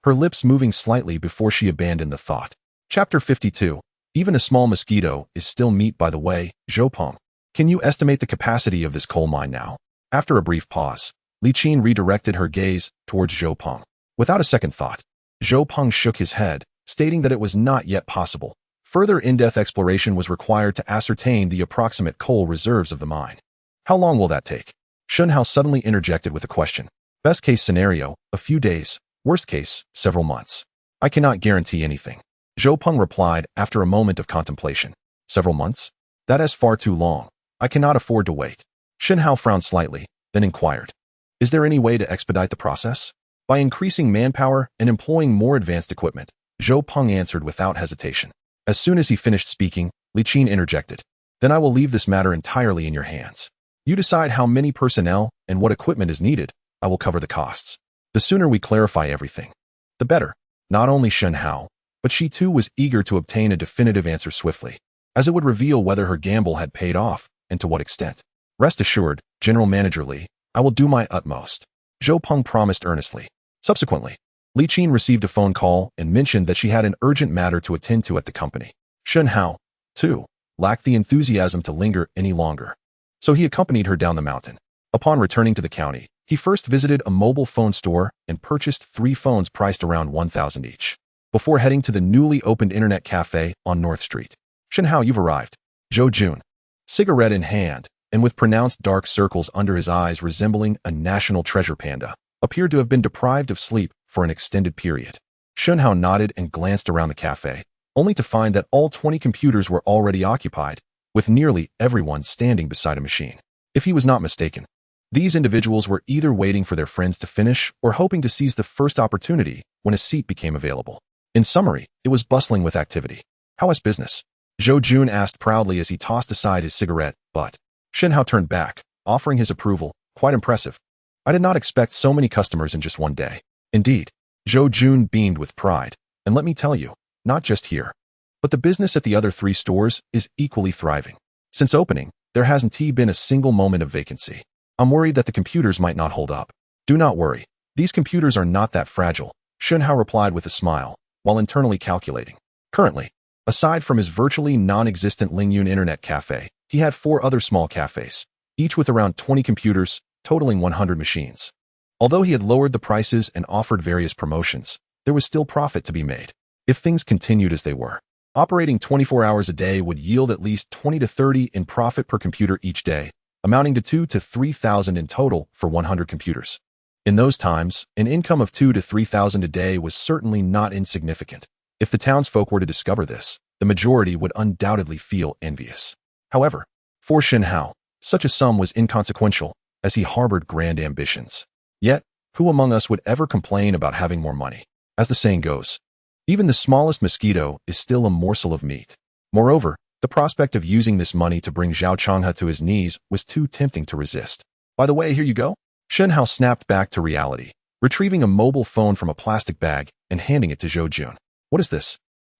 her lips moving slightly before she abandoned the thought. Chapter 52. Even a small mosquito is still meat, by the way, Zhou Peng. Can you estimate the capacity of this coal mine now? After a brief pause, Li Qin redirected her gaze towards Zhou Peng. Without a second thought, Zhou Peng shook his head, stating that it was not yet possible. Further in-depth exploration was required to ascertain the approximate coal reserves of the mine. How long will that take? Shen Hao suddenly interjected with a question. Best case scenario, a few days. Worst case, several months. I cannot guarantee anything. Zhou Peng replied after a moment of contemplation. Several months? That is far too long. I cannot afford to wait. Shen Hao frowned slightly, then inquired. Is there any way to expedite the process? By increasing manpower and employing more advanced equipment, Zhou Peng answered without hesitation. As soon as he finished speaking, Li Qin interjected. Then I will leave this matter entirely in your hands. You decide how many personnel and what equipment is needed. I will cover the costs. The sooner we clarify everything, the better. Not only Shen Hao, but she too was eager to obtain a definitive answer swiftly, as it would reveal whether her gamble had paid off and to what extent. Rest assured, General Manager Li, I will do my utmost. Zhou Peng promised earnestly. Subsequently, Li Qin received a phone call and mentioned that she had an urgent matter to attend to at the company. Shen Hao, too, lacked the enthusiasm to linger any longer, so he accompanied her down the mountain. Upon returning to the county, he first visited a mobile phone store and purchased 3 phones priced around 1,000 each, before heading to the newly opened internet cafe on North Street. Shen Hao, you've arrived. Zhou Jun, cigarette in hand, and with pronounced dark circles under his eyes resembling a national treasure panda, appeared to have been deprived of sleep for an extended period. Shen Hao nodded and glanced around the cafe, only to find that all 20 computers were already occupied, with nearly everyone standing beside a machine. If he was not mistaken, these individuals were either waiting for their friends to finish or hoping to seize the first opportunity when a seat became available. In summary, it was bustling with activity. How is business? Zhou Jun asked proudly as he tossed aside his cigarette, but Shen Hao turned back, offering his approval. Quite impressive. I did not expect so many customers in just one day. Indeed, Zhou Jun beamed with pride. And let me tell you, not just here, but the business at the other 3 stores is equally thriving. Since opening, there hasn't been a single moment of vacancy. I'm worried that the computers might not hold up. Do not worry. These computers are not that fragile, Shen Hao replied with a smile, while internally calculating. Currently, aside from his virtually non-existent Lingyun internet cafe, he had 4 other small cafes, each with around 20 computers, totaling 100 machines. Although he had lowered the prices and offered various promotions, there was still profit to be made. If things continued as they were, operating 24 hours a day would yield at least 20 to 30 in profit per computer each day, amounting to 2,000 to 3,000 in total for 100 computers. In those times, an income of 2,000 to 3,000 a day was certainly not insignificant. If the townsfolk were to discover this, the majority would undoubtedly feel envious. However, for Shen Hao, such a sum was inconsequential, as he harbored grand ambitions. Yet, who among us would ever complain about having more money? As the saying goes, even the smallest mosquito is still a morsel of meat. Moreover, the prospect of using this money to bring Zhao Changhe to his knees was too tempting to resist. By the way, here you go. Shen Hao snapped back to reality, retrieving a mobile phone from a plastic bag and handing it to Zhou Jun. What is this?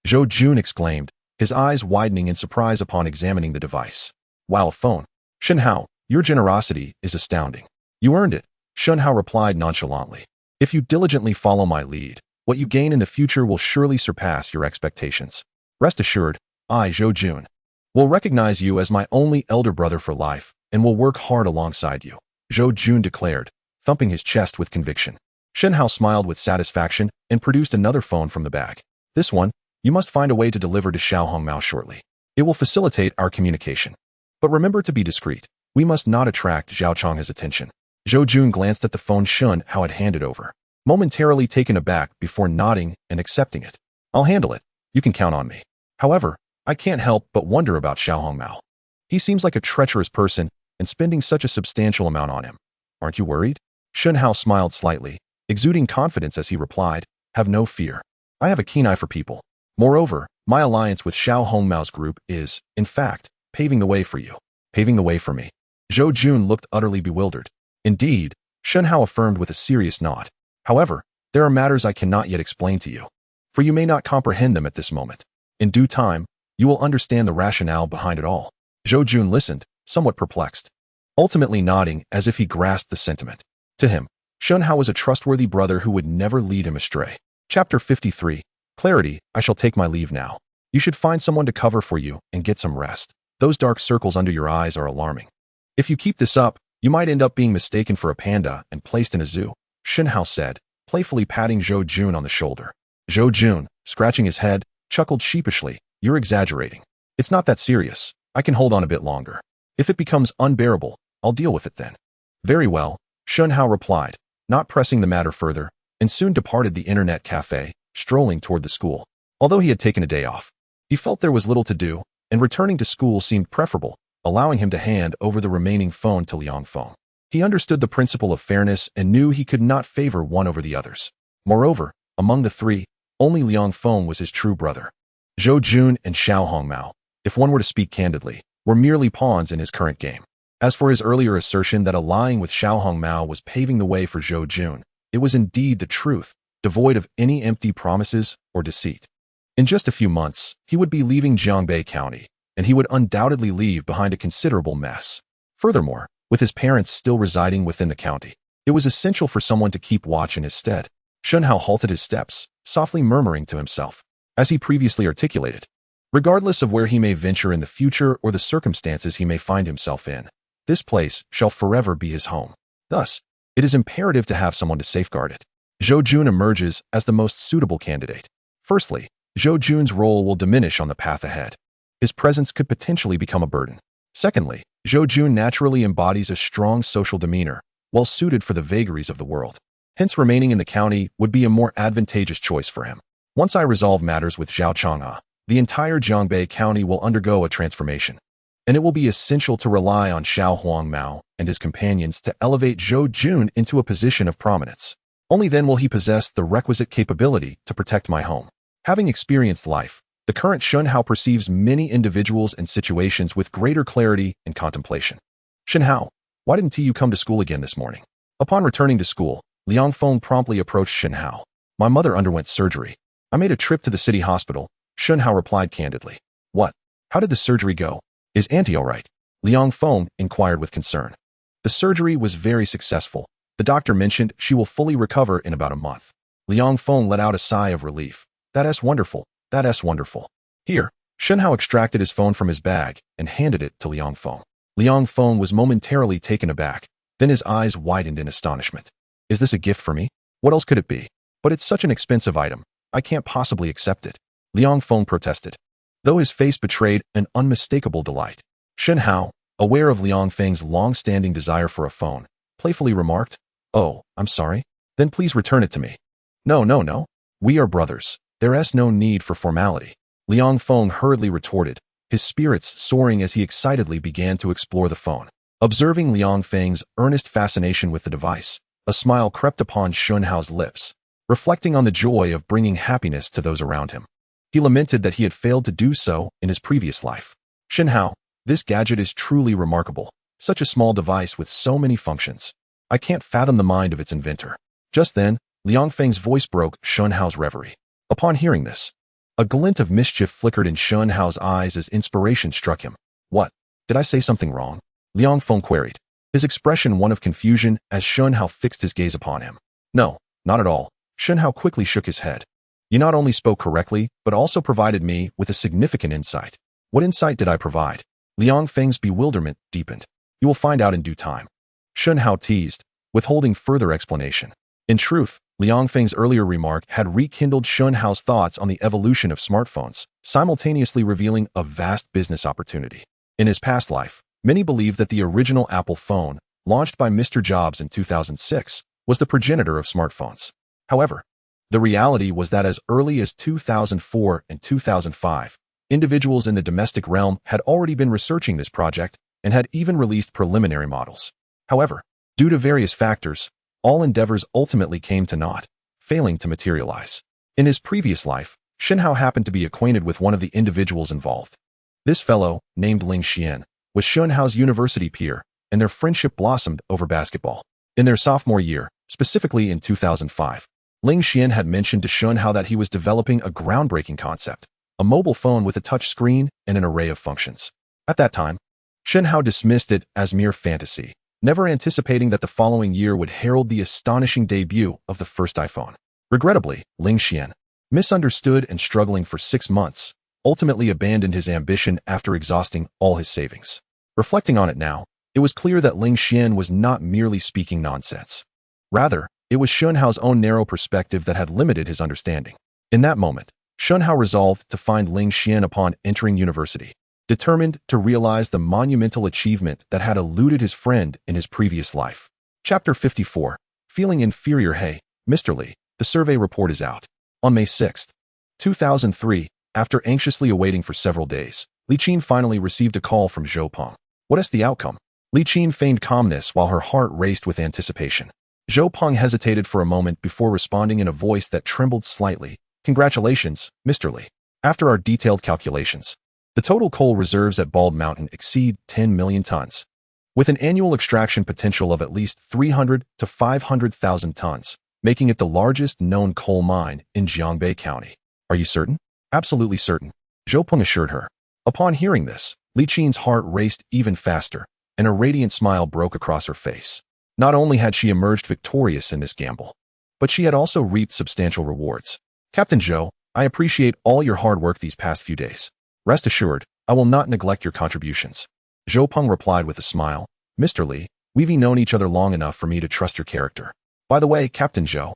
Zhou Jun exclaimed, his eyes widening in surprise upon examining the device. Wow, a phone. Shen Hao, your generosity is astounding. You earned it, Shen Hao replied nonchalantly. If you diligently follow my lead, what you gain in the future will surely surpass your expectations. Rest assured, I, Zhou Jun, will recognize you as my only elder brother for life and will work hard alongside you, Zhou Jun declared, thumping his chest with conviction. Shen Hao smiled with satisfaction and produced another phone from the bag. This one, you must find a way to deliver to Xiaohongmao shortly. It will facilitate our communication. But remember to be discreet. We must not attract Zhao Changhe's attention. Zhou Jun glanced at the phone Shen Hao had handed over, momentarily taken aback before nodding and accepting it. I'll handle it. You can count on me. However, I can't help but wonder about Xiaohongmao. He seems like a treacherous person and spending such a substantial amount on him. Aren't you worried? Shen Hao smiled slightly, exuding confidence as he replied, have no fear. I have a keen eye for people. Moreover, My alliance with Xiao Hongmao's group is, in fact, paving the way for you. Paving the way for me. Zhou Jun looked utterly bewildered. Indeed, Shen Hao affirmed with a serious nod. However, there are matters I cannot yet explain to you, for you may not comprehend them at this moment. In due time, you will understand the rationale behind it all. Zhou Jun listened, somewhat perplexed, ultimately nodding as if he grasped the sentiment. To him, Shen Hao was a trustworthy brother who would never lead him astray. Chapter 53. Clarity. I shall take my leave now. You should find someone to cover for you and get some rest. Those dark circles under your eyes are alarming. If you keep this up, you might end up being mistaken for a panda and placed in a zoo, Shen Hao said, playfully patting Zhou Jun on the shoulder. Zhou Jun, scratching his head, chuckled sheepishly. You're exaggerating. It's not that serious. I can hold on a bit longer. If it becomes unbearable, I'll deal with it then. Very well, Shen Hao replied, not pressing the matter further, and soon departed the internet café, strolling toward the school. Although he had taken a day off, he felt there was little to do, and returning to school seemed preferable, allowing him to hand over the remaining phone to Liang Feng. He understood the principle of fairness and knew he could not favor one over the others. Moreover, among the three, only Liang Feng was his true brother. Zhou Jun and Xiao Hongmao, if one were to speak candidly, were merely pawns in his current game. As for his earlier assertion that allying with Xiao Hongmao was paving the way for Zhou Jun, it was indeed the truth, devoid of any empty promises or deceit. In just a few months, he would be leaving Jiangbei County, and he would undoubtedly leave behind a considerable mess. Furthermore, with his parents still residing within the county, it was essential for someone to keep watch in his stead. Shen Hao halted his steps, softly murmuring to himself, as he previously articulated. Regardless of where he may venture in the future or the circumstances he may find himself in, this place shall forever be his home. Thus, it is imperative to have someone to safeguard it. Zhou Jun emerges as the most suitable candidate. Firstly, Zhou Jun's role will diminish on the path ahead. His presence could potentially become a burden. Secondly, Zhou Jun naturally embodies a strong social demeanor, well suited for the vagaries of the world. Hence, remaining in the county would be a more advantageous choice for him. Once I resolve matters with Zhao Chang'e, the entire Jiangbei County will undergo a transformation, and it will be essential to rely on Xiao Hongmao and his companions to elevate Zhou Jun into a position of prominence. Only then will he possess the requisite capability to protect my home. Having experienced life, the current Shen Hao perceives many individuals and situations with greater clarity and contemplation. Shen Hao, why didn't you come to school again this morning? Upon returning to school, Liang Feng promptly approached Shen Hao. My mother underwent surgery. I made a trip to the city hospital, Shen Hao replied candidly. What? How did the surgery go? Is Auntie all right? Liang Feng inquired with concern. The surgery was very successful. The doctor mentioned she will fully recover in about a month. Liang Feng let out a sigh of relief. That's wonderful. That's wonderful. Here, Shen Hao extracted his phone from his bag and handed it to Liang Feng. Liang Feng was momentarily taken aback. Then his eyes widened in astonishment. Is this a gift for me? What else could it be? But it's such an expensive item. I can't possibly accept it. Liang Feng protested, though his face betrayed an unmistakable delight. Shen Hao, aware of Liang Feng's long-standing desire for a phone, playfully remarked, Oh, I'm sorry. Then please return it to me. No. We are brothers. There's no need for formality. Liang Feng hurriedly retorted, his spirits soaring as he excitedly began to explore the phone. Observing Liang Feng's earnest fascination with the device, a smile crept upon Shen Hao's lips, reflecting on the joy of bringing happiness to those around him. He lamented that he had failed to do so in his previous life. Shen Hao, this gadget is truly remarkable. Such a small device with so many functions. I can't fathom the mind of its inventor. Just then, Liang Feng's voice broke Shen Hao's reverie. Upon hearing this, a glint of mischief flickered in Shen Hao's eyes as inspiration struck him. What? Did I say something wrong? Liang Feng queried, his expression one of confusion as Shen Hao fixed his gaze upon him. No, not at all. Shen Hao quickly shook his head. You not only spoke correctly, but also provided me with a significant insight. What insight did I provide? Liang Feng's bewilderment deepened. You will find out in due time. Shen Hao teased, withholding further explanation. In truth, Liang Feng's earlier remark had rekindled Shen Hao's thoughts on the evolution of smartphones, simultaneously revealing a vast business opportunity. In his past life, many believed that the original Apple phone, launched by Mr. Jobs in 2006, was the progenitor of smartphones. However, the reality was that as early as 2004 and 2005, individuals in the domestic realm had already been researching this project and had even released preliminary models. However, due to various factors, all endeavors ultimately came to naught, failing to materialize. In his previous life, Shen Hao happened to be acquainted with one of the individuals involved. This fellow, named Ling Xian, was Shen Hao's university peer, and their friendship blossomed over basketball. In their sophomore year, specifically in 2005, Ling Xian had mentioned to Shen Hao that he was developing a groundbreaking concept, a mobile phone with a touch screen and an array of functions. At that time, Shen Hao dismissed it as mere fantasy, never anticipating that the following year would herald the astonishing debut of the first iPhone. Regrettably, Ling Xian, misunderstood and struggling for 6 months, ultimately abandoned his ambition after exhausting all his savings. Reflecting on it now, it was clear that Ling Xian was not merely speaking nonsense. Rather, it was Shen Hao's own narrow perspective that had limited his understanding. In that moment, Shen Hao resolved to find Ling Xian upon entering university, determined to realize the monumental achievement that had eluded his friend in his previous life. Chapter 54. Feeling inferior. Hey, Mr. Li, the survey report is out. On May 6, 2003, after anxiously awaiting for several days, Li Qin finally received a call from Zhou Peng. What is the outcome? Li Qin feigned calmness while her heart raced with anticipation. Zhou Peng hesitated for a moment before responding in a voice that trembled slightly. Congratulations, Mr. Li. After our detailed calculations, the total coal reserves at Bald Mountain exceed 10 million tons, with an annual extraction potential of at least 300 to 500,000 tons, making it the largest known coal mine in Jiangbei County. Are you certain? Absolutely certain, Zhou Peng assured her. Upon hearing this, Li Qin's heart raced even faster, and a radiant smile broke across her face. Not only had she emerged victorious in this gamble, but she had also reaped substantial rewards. Captain Zhou, I appreciate all your hard work these past few days. Rest assured, I will not neglect your contributions. Zhou Peng replied with a smile. Mr. Li, we've known each other long enough for me to trust your character. By the way, Captain Zhou,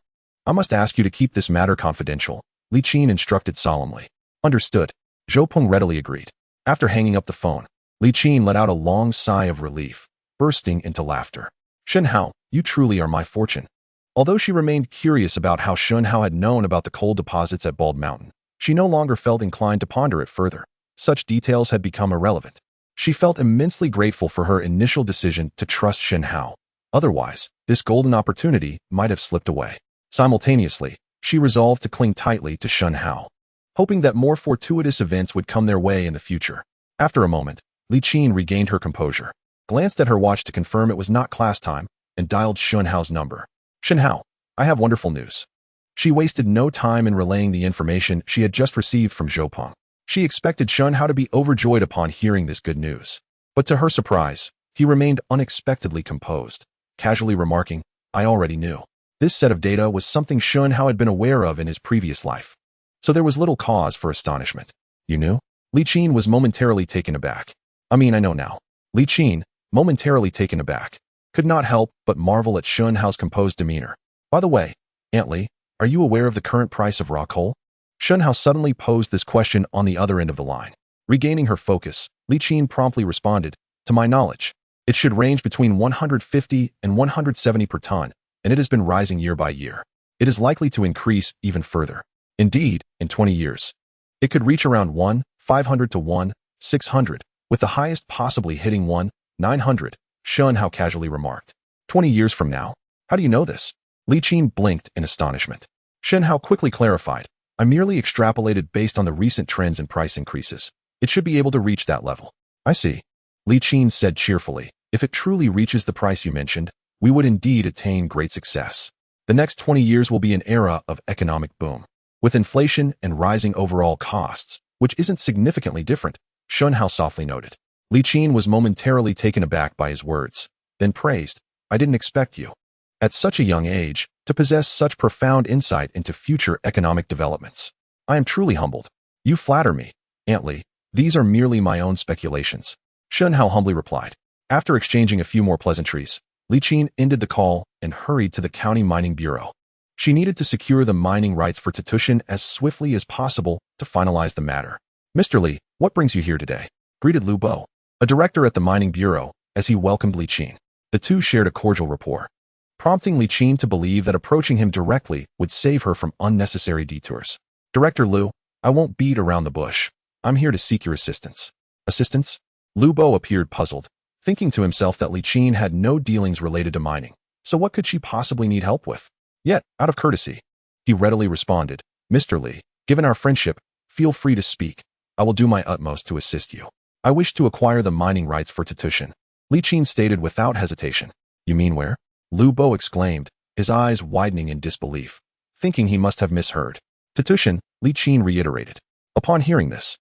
I must ask you to keep this matter confidential, Li Qin instructed solemnly. Understood. Zhou Peng readily agreed. After hanging up the phone, Li Qin let out a long sigh of relief, bursting into laughter. Shen Hao, you truly are my fortune. Although she remained curious about how Shen Hao had known about the coal deposits at Bald Mountain, she no longer felt inclined to ponder it further. Such details had become irrelevant. She felt immensely grateful for her initial decision to trust Shen Hao. Otherwise, this golden opportunity might have slipped away. Simultaneously, she resolved to cling tightly to Shen Hao, hoping that more fortuitous events would come their way in the future. After a moment, Li Qin regained her composure, glanced at her watch to confirm it was not class time, and dialed Shen Hao's number. Shen Hao, I have wonderful news. She wasted no time in relaying the information she had just received from Zhou Peng. She expected Shen Hao to be overjoyed upon hearing this good news. But to her surprise, he remained unexpectedly composed, casually remarking, I already knew. This set of data was something Shen Hao had been aware of in his previous life. So there was little cause for astonishment. You knew? Li Qin was momentarily taken aback. I know now. Li Qin, momentarily taken aback, could not help but marvel at Shen Hao's composed demeanor. By the way, Aunt Li, are you aware of the current price of raw coal? Shen Hao suddenly posed this question on the other end of the line. Regaining her focus, Li Qin promptly responded, to my knowledge, it should range between 150 and 170 per ton, and it has been rising year by year. It is likely to increase even further. Indeed, in 20 years, it could reach around 1,500 to 1,600, with the highest possibly hitting 1,900, Shen Hao casually remarked. 20 years from now? How do you know this? Li Qin blinked in astonishment. Shen Hao quickly clarified, I merely extrapolated based on the recent trends in price increases. It should be able to reach that level. I see. Li Qin said cheerfully, if it truly reaches the price you mentioned, we would indeed attain great success. The next 20 years will be an era of economic boom. With inflation and rising overall costs, which isn't significantly different, Shen Hao softly noted. Li Qin was momentarily taken aback by his words, then praised, I didn't expect you, at such a young age, to possess such profound insight into future economic developments. I am truly humbled. You flatter me, Aunt Li. These are merely my own speculations. Shen Hao humbly replied. After exchanging a few more pleasantries, Li Qin ended the call and hurried to the county mining bureau. She needed to secure the mining rights for Tatushan as swiftly as possible to finalize the matter. Mr. Li, what brings you here today? Greeted Lu Bo, a director at the mining bureau, as he welcomed Li Qin. The two shared a cordial rapport, prompting Li Qin to believe that approaching him directly would save her from unnecessary detours. Director Lu, I won't beat around the bush. I'm here to seek your assistance. Assistance? Lu Bo appeared puzzled, thinking to himself that Li Qin had no dealings related to mining, so what could she possibly need help with? Yet, out of courtesy, he readily responded, Mr. Li, Given our friendship, feel free to speak. I will do my utmost to assist you. I wish to acquire the mining rights for Titushan, Li Qin stated without hesitation. You mean where? Lu Bo exclaimed, his eyes widening in disbelief, thinking he must have misheard. Titushan, Li Qin reiterated. Upon hearing this,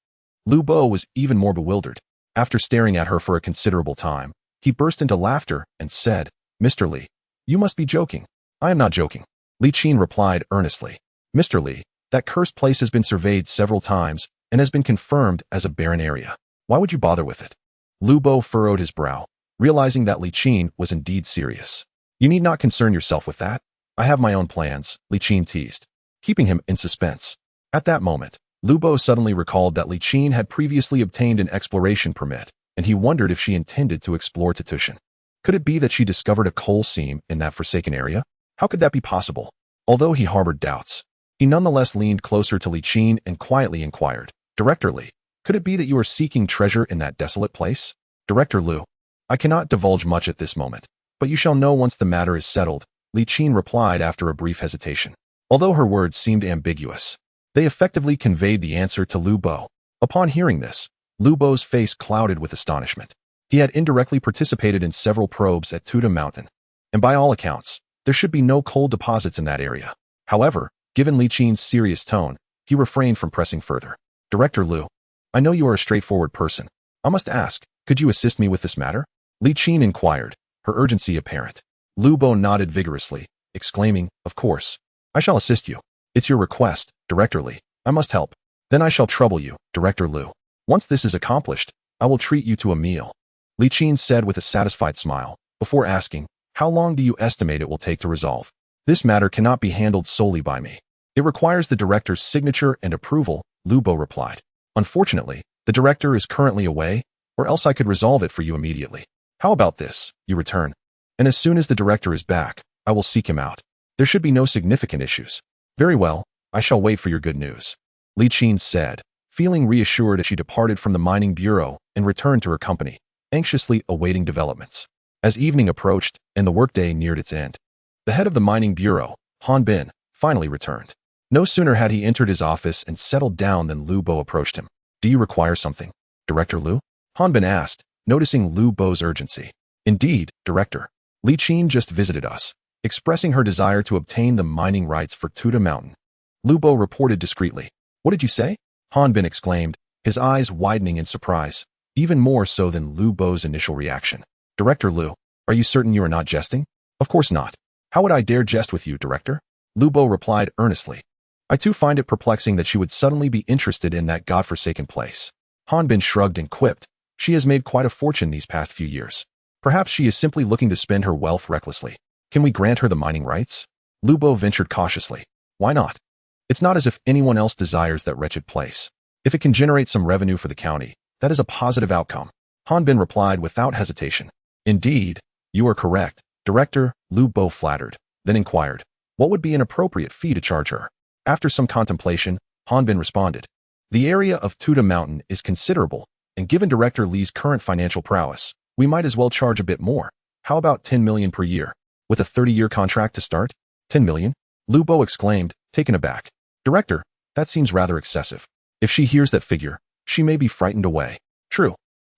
Lu Bo was even more bewildered. After staring at her for a considerable time, he burst into laughter and said, Mr. Li, you must be joking. I am not joking. Li Qin replied earnestly. Mr. Li, that cursed place has been surveyed several times and has been confirmed as a barren area. Why would you bother with it? Lu Bo furrowed his brow, realizing that Li Qin was indeed serious. You need not concern yourself with that. I have my own plans, Li Qin teased, keeping him in suspense. At that moment, Lu Bo suddenly recalled that Li Qin had previously obtained an exploration permit, and he wondered if she intended to explore Titushan. Could it be that she discovered a coal seam in that forsaken area? How could that be possible? Although he harbored doubts, he nonetheless leaned closer to Li Qin and quietly inquired, Director Li, could it be that you are seeking treasure in that desolate place? Director Lu, I cannot divulge much at this moment, but you shall know once the matter is settled, Li Qin replied after a brief hesitation. Although her words seemed ambiguous, they effectively conveyed the answer to Lu Bo. Upon hearing this, Lu Bo's face clouded with astonishment. He had indirectly participated in several probes at Tuda Mountain, and by all accounts, there should be no coal deposits in that area. However, given Li Qin's serious tone, he refrained from pressing further. Director Lu, I know you are a straightforward person. I must ask, could you assist me with this matter? Li Qin inquired, her urgency apparent. Lu Bo nodded vigorously, exclaiming, Of course. I shall assist you. It's your request, Director Li. I must help. Then I shall trouble you, Director Lu. Once this is accomplished, I will treat you to a meal. Li Qin said with a satisfied smile, before asking, How long do you estimate it will take to resolve? This matter cannot be handled solely by me. It requires the director's signature and approval, Lu Bo replied. Unfortunately, the director is currently away, or else I could resolve it for you immediately. How about this? You return, and as soon as the director is back, I will seek him out. There should be no significant issues. Very well, I shall wait for your good news, Li Qin said, feeling reassured as she departed from the mining bureau and returned to her company, anxiously awaiting developments. As evening approached and the workday neared its end, the head of the mining bureau, Han Bin, finally returned. No sooner had he entered his office and settled down than Lu Bo approached him. Do you require something, Director Lu? Han Bin asked, noticing Lu Bo's urgency. Indeed, Director. Li Qin just visited us, expressing her desire to obtain the mining rights for Tuda Mountain. Lu Bo reported discreetly. What did you say? Han Bin exclaimed, his eyes widening in surprise, even more so than Lu Bo's initial reaction. Director Lu, are you certain you are not jesting? Of course not. How would I dare jest with you, Director? Lu Bo replied earnestly. I too find it perplexing that she would suddenly be interested in that godforsaken place. Han Bin shrugged and quipped. She has made quite a fortune these past few years. Perhaps she is simply looking to spend her wealth recklessly. Can we grant her the mining rights? Lu Bo ventured cautiously. Why not? It's not as if anyone else desires that wretched place. If it can generate some revenue for the county, that is a positive outcome. Han Bin replied without hesitation. Indeed, you are correct, Director, Lu Bo flattered, then inquired, what would be an appropriate fee to charge her? After some contemplation, Han Bin responded. The area of Tuda Mountain is considerable, and given Director Li's current financial prowess, we might as well charge a bit more. How about 10 million per year? With a 30-year contract to start? 10 million? Lu Bo exclaimed, taken aback. Director, that seems rather excessive. If she hears that figure, she may be frightened away. True.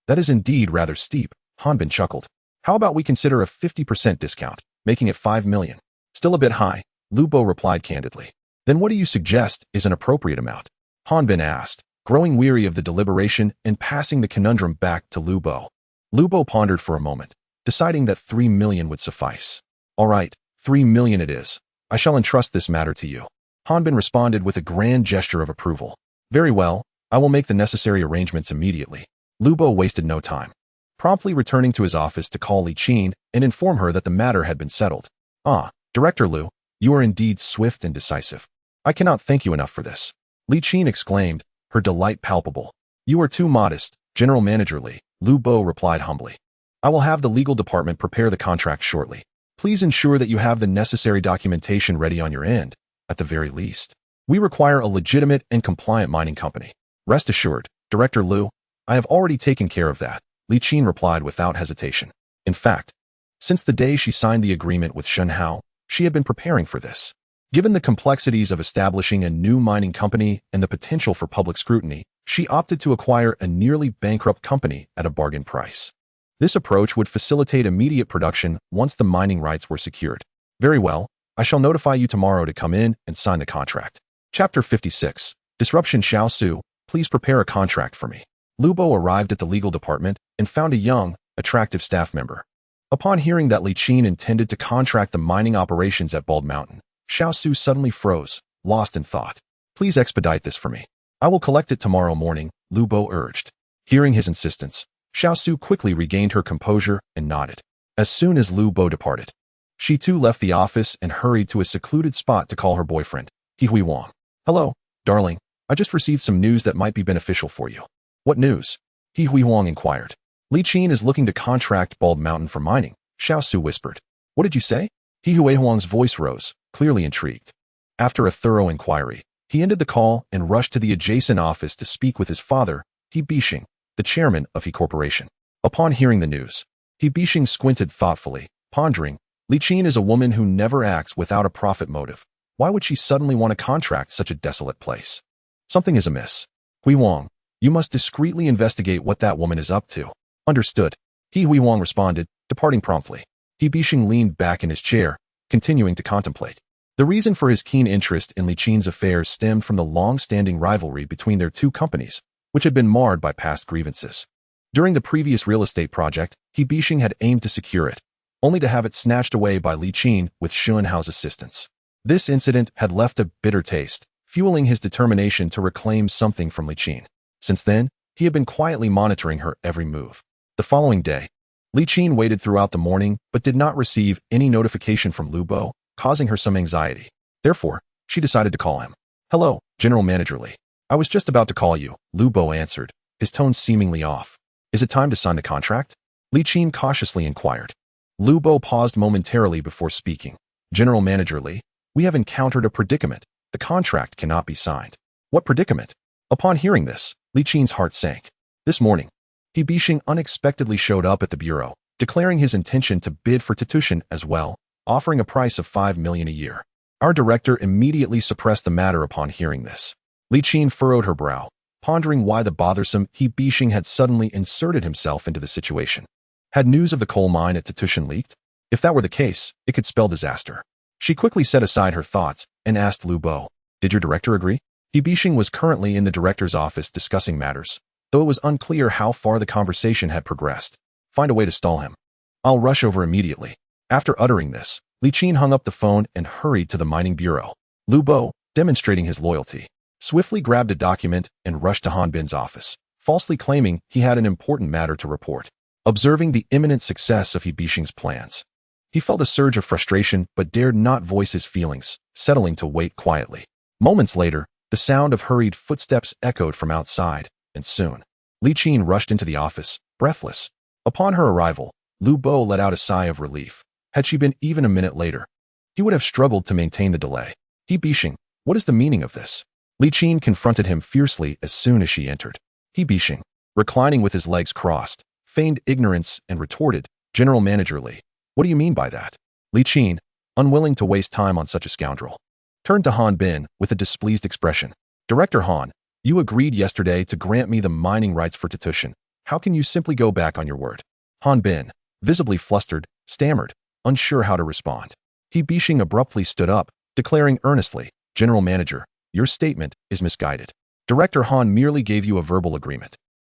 That is indeed rather steep, Han Bin chuckled. How about we consider a 50% discount, making it 5 million? Still a bit high, Lu Bo replied candidly. Then what do you suggest is an appropriate amount? Han Bin asked, growing weary of the deliberation and passing the conundrum back to Lu Bo. Lu Bo pondered for a moment, deciding that 3 million would suffice. All right, 3 million it is. I shall entrust this matter to you. Han Bin responded with a grand gesture of approval. Very well, I will make the necessary arrangements immediately. Lu Bo wasted no time, promptly returning to his office to call Li Qin and inform her that the matter had been settled. Ah, Director Lu, you are indeed swift and decisive. I cannot thank you enough for this. Li Qin exclaimed, her delight palpable. You are too modest, General Manager Li, Lu Bo replied humbly. I will have the legal department prepare the contract shortly. Please ensure that you have the necessary documentation ready on your end, at the very least. We require a legitimate and compliant mining company. Rest assured, Director Lu, I have already taken care of that, Li Qin replied without hesitation. In fact, since the day she signed the agreement with Shen Hao, she had been preparing for this. Given the complexities of establishing a new mining company and the potential for public scrutiny, she opted to acquire a nearly bankrupt company at a bargain price. This approach would facilitate immediate production once the mining rights were secured. Very well, I shall notify you tomorrow to come in and sign the contract. Chapter 56. Disruption. Xiao Su, please prepare a contract for me. Lu Bo arrived at the legal department and found a young, attractive staff member. Upon hearing that Li Qin intended to contract the mining operations at Bald Mountain, Xiao Su suddenly froze, lost in thought. Please expedite this for me. I will collect it tomorrow morning, Lu Bo urged. Hearing his insistence, Xiao Su quickly regained her composure and nodded. As soon as Lu Bo departed, she too left the office and hurried to a secluded spot to call her boyfriend, He Hui Wang. Hello, darling. I just received some news that might be beneficial for you. What news? He Hui Wang inquired. Li Qin is looking to contract Bald Mountain for mining, Xiao Su whispered. What did you say? He Hui Wang's voice rose, clearly intrigued. After a thorough inquiry, he ended the call and rushed to the adjacent office to speak with his father, He Bishing, the chairman of He Corporation. Upon hearing the news, He Bishing squinted thoughtfully, pondering. Li Qin is a woman who never acts without a profit motive. Why would she suddenly want to contract such a desolate place? Something is amiss. Hui Wang, you must discreetly investigate what that woman is up to. Understood. He Hui Wang responded, departing promptly. He Bishing leaned back in his chair, continuing to contemplate. The reason for his keen interest in Li Qin's affairs stemmed from the long-standing rivalry between their two companies, which had been marred by past grievances. During the previous real estate project, He Bishing had aimed to secure it, only to have it snatched away by Li Qin with Shen Hao's assistance. This incident had left a bitter taste, fueling his determination to reclaim something from Li Qin. Since then, he had been quietly monitoring her every move. The following day, Li Qin waited throughout the morning but did not receive any notification from Lu Bo, causing her some anxiety. Therefore, she decided to call him. Hello, General Manager Li. I was just about to call you, Lu Bo answered, his tone seemingly off. Is it time to sign the contract? Li Qin cautiously inquired. Lu Bo paused momentarily before speaking. General Manager Li, we have encountered a predicament. The contract cannot be signed. What predicament? Upon hearing this, Li Qin's heart sank. This morning, He Bishing unexpectedly showed up at the bureau, declaring his intention to bid for Titushan as well, offering a price of 5 million a year. Our director immediately suppressed the matter upon hearing this. Li Qin furrowed her brow, pondering why the bothersome He Bishing had suddenly inserted himself into the situation. Had news of the coal mine at Titushan leaked? If that were the case, it could spell disaster. She quickly set aside her thoughts and asked Lu Bo, did your director agree? He Bishing was currently in the director's office discussing matters, though it was unclear how far the conversation had progressed. Find a way to stall him. I'll rush over immediately. After uttering this, Li Qin hung up the phone and hurried to the mining bureau. Lu Bo, demonstrating his loyalty, swiftly grabbed a document and rushed to Han Bin's office, falsely claiming he had an important matter to report. Observing the imminent success of He Bishing's plans, he felt a surge of frustration but dared not voice his feelings, settling to wait quietly. Moments later, the sound of hurried footsteps echoed from outside, and soon, Li Qin rushed into the office, breathless. Upon her arrival, Lu Bo let out a sigh of relief. Had she been even a minute later, he would have struggled to maintain the delay. He Bishing, what is the meaning of this? Li Qin confronted him fiercely as soon as she entered. He Bishing, reclining with his legs crossed, feigned ignorance and retorted, General Manager Li, what do you mean by that? Li Qin, unwilling to waste time on such a scoundrel, turned to Han Bin with a displeased expression. Director Han, you agreed yesterday to grant me the mining rights for Titushan. How can you simply go back on your word? Han Bin, visibly flustered, stammered, unsure how to respond. He Bishing abruptly stood up, declaring earnestly, General Manager, your statement is misguided. Director Han merely gave you a verbal agreement.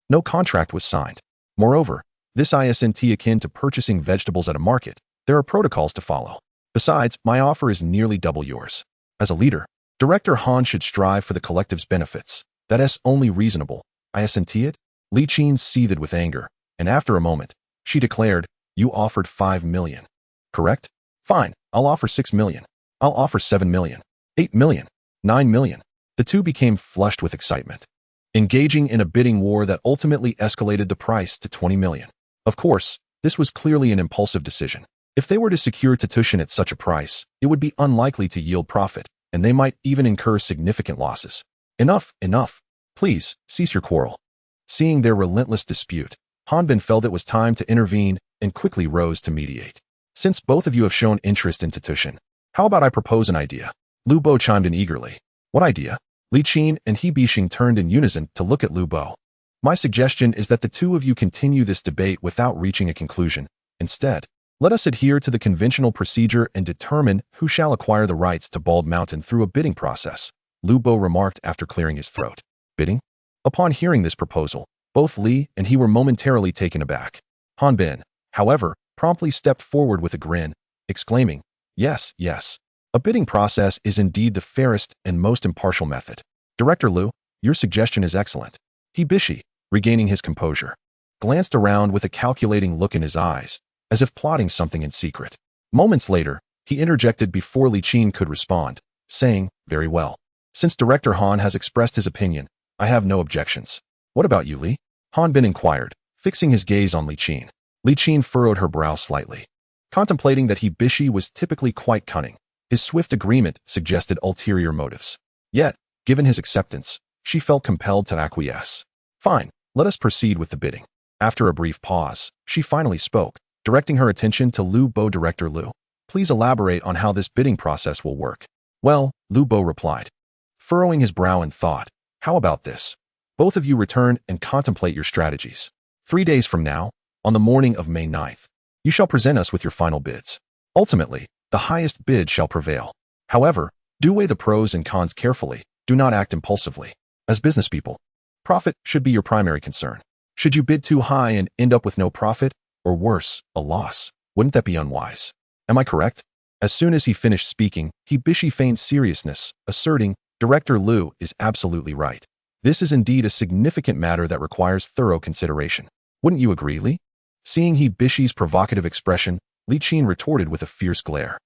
No contract was signed. Moreover, this isn't akin to purchasing vegetables at a market. There are protocols to follow. Besides, my offer is nearly double yours. As a leader, Director Han should strive for the collective's benefits. That's only reasonable. Isn't it? Li Qin seethed with anger, and after a moment, she declared, you offered 5 million. Correct? Fine, I'll offer 6 million. I'll offer 7 million. 8 million. 9 million. The two became flushed with excitement, engaging in a bidding war that ultimately escalated the price to 20 million. Of course, this was clearly an impulsive decision. If they were to secure Titushan at such a price, it would be unlikely to yield profit, and they might even incur significant losses. Enough, enough. Please, cease your quarrel. Seeing their relentless dispute, Han Bin felt it was time to intervene and quickly rose to mediate. Since both of you have shown interest in Titushan, how about I propose an idea? Lu Bo chimed in eagerly. What idea? Li Qin and He Bixing turned in unison to look at Lu Bo. My suggestion is that the two of you continue this debate without reaching a conclusion. Instead, let us adhere to the conventional procedure and determine who shall acquire the rights to Bald Mountain through a bidding process, Lu Bo remarked after clearing his throat. Bidding? Upon hearing this proposal, both Li and he were momentarily taken aback. Han Bin, however, promptly stepped forward with a grin, exclaiming, Yes, yes. A bidding process is indeed the fairest and most impartial method. Director Lu, your suggestion is excellent. He Bixi, regaining his composure, glanced around with a calculating look in his eyes, as if plotting something in secret. Moments later, he interjected before Li Qin could respond, saying, Very well. Since Director Han has expressed his opinion, I have no objections. What about you, Li? Han Bin inquired, fixing his gaze on Li Qin. Li Qin furrowed her brow slightly. Contemplating that He Bixi was typically quite cunning, his swift agreement suggested ulterior motives. Yet, given his acceptance, she felt compelled to acquiesce. Fine, let us proceed with the bidding. After a brief pause, she finally spoke, directing her attention to Lu Bo. Director Lu, please elaborate on how this bidding process will work. Well, Lu Bo replied, furrowing his brow in thought, how about this? Both of you return and contemplate your strategies. 3 days from now, on the morning of May 9th, you shall present us with your final bids. Ultimately, the highest bid shall prevail. However, do weigh the pros and cons carefully, do not act impulsively. As business people, profit should be your primary concern. Should you bid too high and end up with no profit, or worse, a loss, wouldn't that be unwise? Am I correct? As soon as he finished speaking, He Bixi feigned seriousness, asserting, Director Lu is absolutely right. This is indeed a significant matter that requires thorough consideration. Wouldn't you agree, Li? Seeing He Bixi's provocative expression, Li Qin retorted with a fierce glare.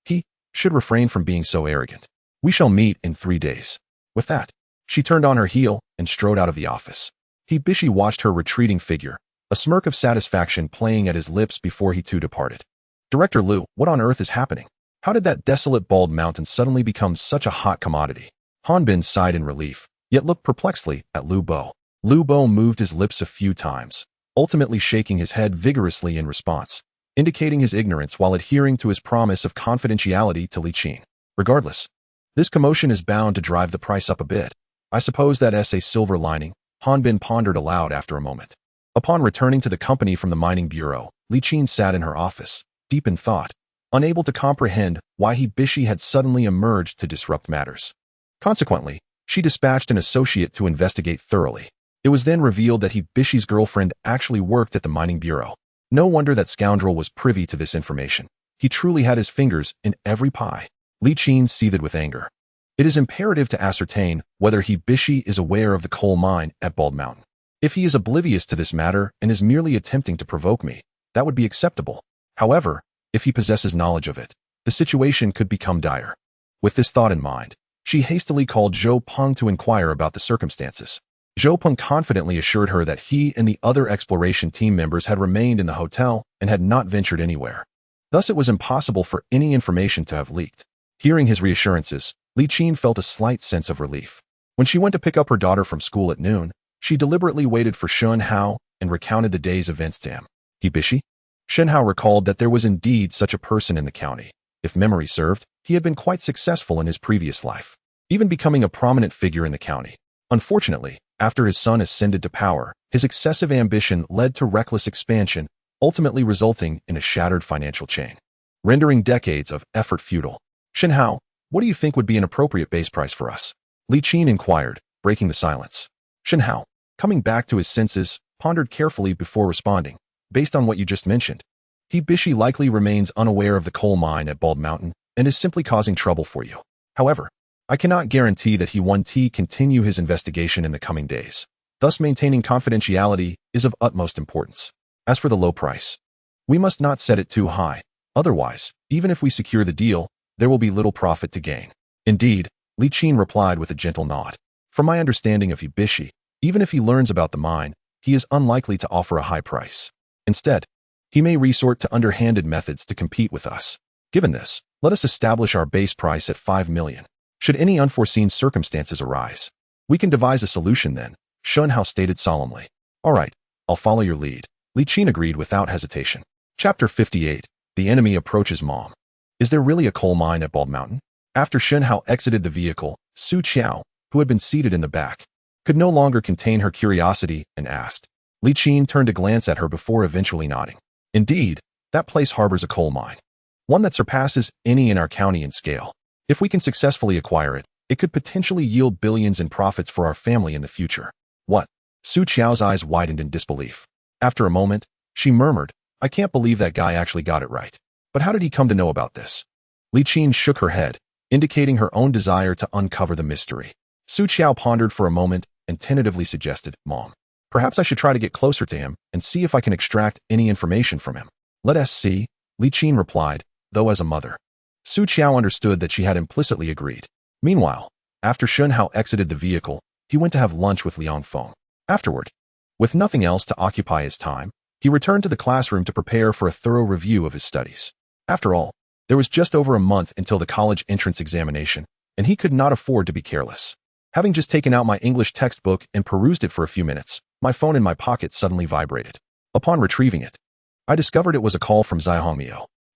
He should refrain from being so arrogant. We shall meet in 3 days. With that, she turned on her heel and strode out of the office. He Bixi watched her retreating figure, a smirk of satisfaction playing at his lips before he too departed. Director Lu, what on earth is happening? How did that desolate Bald Mountain suddenly become such a hot commodity? Han Bin sighed in relief, yet looked perplexedly at Lu Bo. Lu Bo moved his lips a few times, ultimately shaking his head vigorously in response, indicating his ignorance while adhering to his promise of confidentiality to Li Qin. Regardless, this commotion is bound to drive the price up a bit. I suppose that's a silver lining, Han Bin pondered aloud after a moment. Upon returning to the company from the mining bureau, Li Qin sat in her office, deep in thought, unable to comprehend why He Bixi had suddenly emerged to disrupt matters. Consequently, she dispatched an associate to investigate thoroughly. It was then revealed that He Bixi's girlfriend actually worked at the mining bureau. No wonder that scoundrel was privy to this information. He truly had his fingers in every pie. Li Qin seethed with anger. It is imperative to ascertain whether He Bixi is aware of the coal mine at Bald Mountain. If he is oblivious to this matter and is merely attempting to provoke me, that would be acceptable. However, if he possesses knowledge of it, the situation could become dire. With this thought in mind, she hastily called Zhou Peng to inquire about the circumstances. Zhou Peng confidently assured her that he and the other exploration team members had remained in the hotel and had not ventured anywhere. Thus, it was impossible for any information to have leaked. Hearing his reassurances, Li Qin felt a slight sense of relief. When she went to pick up her daughter from school at noon, she deliberately waited for Shen Hao and recounted the day's events to him. He Bixi? Shen Hao recalled that there was indeed such a person in the county. If memory served, he had been quite successful in his previous life, even becoming a prominent figure in the county. Unfortunately, after his son ascended to power, his excessive ambition led to reckless expansion, ultimately resulting in a shattered financial chain, rendering decades of effort futile. Shen Hao, what do you think would be an appropriate base price for us? Li Qin inquired, breaking the silence. Shen Hao, coming back to his senses, pondered carefully before responding. Based on what you just mentioned, He Bixi likely remains unaware of the coal mine at Bald Mountain and is simply causing trouble for you. However, I cannot guarantee that he won't continue his investigation in the coming days. Thus, maintaining confidentiality is of utmost importance. As for the low price, we must not set it too high. Otherwise, even if we secure the deal, there will be little profit to gain. Indeed, Li Qin replied with a gentle nod. From my understanding of He Bixi, even if he learns about the mine, he is unlikely to offer a high price. Instead, he may resort to underhanded methods to compete with us. Given this, let us establish our base price at 5 million. Should any unforeseen circumstances arise, we can devise a solution then, Shen Hao stated solemnly. All right, I'll follow your lead. Li Qin agreed without hesitation. Chapter 58. The enemy approaches Mom. Is there really a coal mine at Bald Mountain? After Shen Hao exited the vehicle, Su Qiao, who had been seated in the back, could no longer contain her curiosity and asked. Li Qin turned to glance at her before eventually nodding. Indeed, that place harbors a coal mine, one that surpasses any in our county in scale. If we can successfully acquire it, it could potentially yield billions in profits for our family in the future. What? Su Qiao's eyes widened in disbelief. After a moment, she murmured, I can't believe that guy actually got it right. But how did he come to know about this? Li Qin shook her head, indicating her own desire to uncover the mystery. Su Qiao pondered for a moment and tentatively suggested, Mom, perhaps I should try to get closer to him and see if I can extract any information from him. Let us see, Li Qin replied, though as a mother. Su Qiao understood that she had implicitly agreed. Meanwhile, after Shen Hao exited the vehicle, he went to have lunch with Liang Feng. Afterward, with nothing else to occupy his time, he returned to the classroom to prepare for a thorough review of his studies. After all, there was just over a month until the college entrance examination, and he could not afford to be careless. Having just taken out my English textbook and perused it for a few minutes, my phone in my pocket suddenly vibrated. Upon retrieving it, I discovered it was a call from Zai.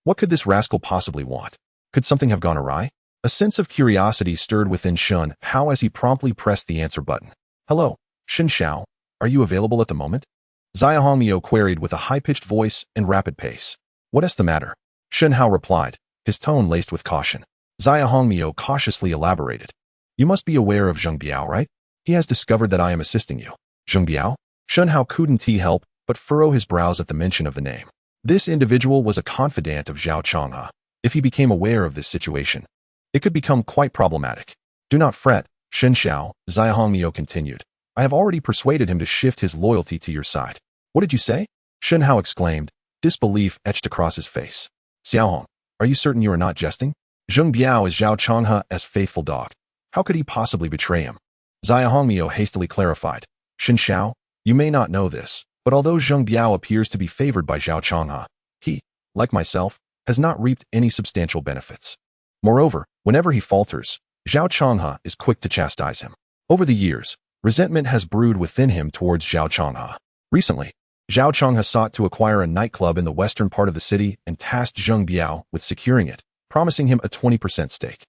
What could this rascal possibly want? Could something have gone awry? A sense of curiosity stirred within Shen Hao as he promptly pressed the answer button. Hello, Shen Hao, are you available at the moment? Zai queried with a high-pitched voice and rapid pace. What is the matter? Shen Hao replied, his tone laced with caution. Zai cautiously elaborated. You must be aware of Zheng Biao, right? He has discovered that I am assisting you. Zheng Biao? Shen Hao couldn't help but furrow his brows at the mention of the name. This individual was a confidant of Zhao Changhe. If he became aware of this situation, it could become quite problematic. Do not fret, Shen Hao, Zai continued. I have already persuaded him to shift his loyalty to your side. What did you say? Shen Hao exclaimed, disbelief etched across his face. Xiaohong, are you certain you are not jesting? Zheng Biao is Zhao Changhe's faithful dog. How could he possibly betray him? Zai hastily clarified. Shen Hao, you may not know this, but although Zheng Biao appears to be favored by Zhao Changhe, he, like myself, has not reaped any substantial benefits. Moreover, whenever he falters, Zhao Changhe is quick to chastise him. Over the years, resentment has brewed within him towards Zhao Changhe. Recently, Zhao Changhe sought to acquire a nightclub in the western part of the city and tasked Zheng Biao with securing it, promising him a 20% stake.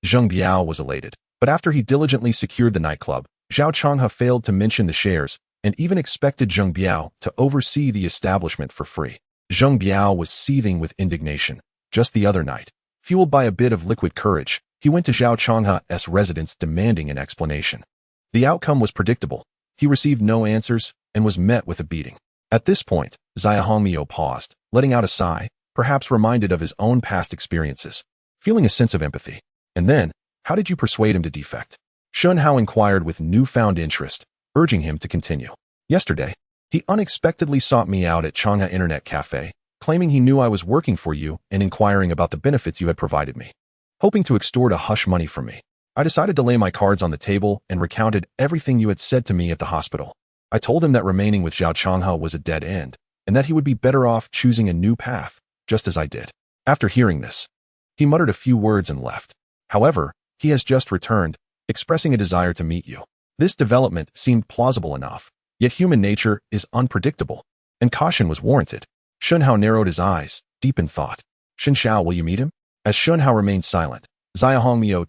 Zheng Biao was elated, but after he diligently secured the nightclub, Zhao Changhe failed to mention the shares and even expected Zheng Biao to oversee the establishment for free. Zheng Biao was seething with indignation. Just the other night, fueled by a bit of liquid courage, he went to Zhao Changhe's residence demanding an explanation. The outcome was predictable. He received no answers and was met with a beating. At this point, Zai paused, letting out a sigh, perhaps reminded of his own past experiences, feeling a sense of empathy. And then, how did you persuade him to defect? Shen Hao inquired with newfound interest, urging him to continue. Yesterday, he unexpectedly sought me out at Changhe Internet Café, claiming he knew I was working for you and inquiring about the benefits you had provided me. Hoping to extort a hush money from me, I decided to lay my cards on the table and recounted everything you had said to me at the hospital. I told him that remaining with Zhao Changhe was a dead end, and that he would be better off choosing a new path, just as I did. After hearing this, he muttered a few words and left. However, he has just returned, expressing a desire to meet you. This development seemed plausible enough, yet human nature is unpredictable, and caution was warranted. Shen Hao narrowed his eyes, deep in thought. Shen Hao, will you meet him? As Shen Hao remained silent, Zai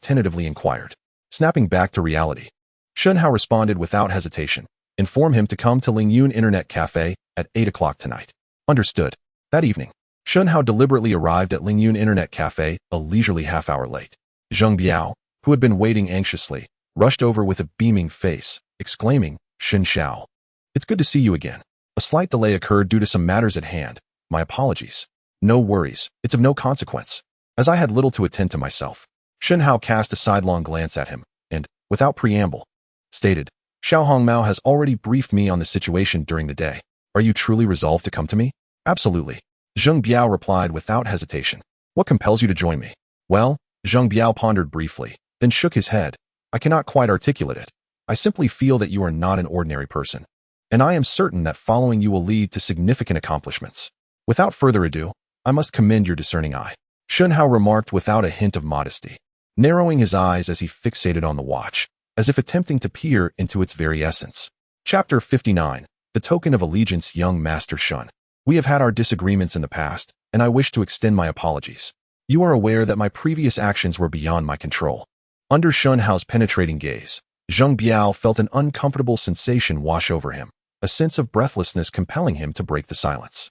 tentatively inquired. Snapping back to reality, Shen Hao responded without hesitation. Inform him to come to Lingyun Internet Café at 8 o'clock tonight. Understood. That evening, Shen Hao deliberately arrived at Lingyun Internet Café a leisurely half-hour late. Zheng Biao, who had been waiting anxiously, rushed over with a beaming face, exclaiming, Shen Hao, it's good to see you again. A slight delay occurred due to some matters at hand. My apologies. No worries, it's of no consequence, as I had little to attend to myself. Shen Hao cast a sidelong glance at him, and, without preamble, stated, Xiao Hongmao has already briefed me on the situation during the day. Are you truly resolved to come to me? Absolutely. Zheng Biao replied without hesitation. What compels you to join me? Well, Zheng Biao pondered briefly, then shook his head. I cannot quite articulate it. I simply feel that you are not an ordinary person, and I am certain that following you will lead to significant accomplishments. Without further ado, I must commend your discerning eye, Shen Hao remarked without a hint of modesty, narrowing his eyes as he fixated on the watch, as if attempting to peer into its very essence. Chapter 59. The Token of Allegiance. Young Master Shen. We have had our disagreements in the past, and I wish to extend my apologies. You are aware that my previous actions were beyond my control. Under Shen Hao's penetrating gaze, Zheng Biao felt an uncomfortable sensation wash over him, a sense of breathlessness compelling him to break the silence.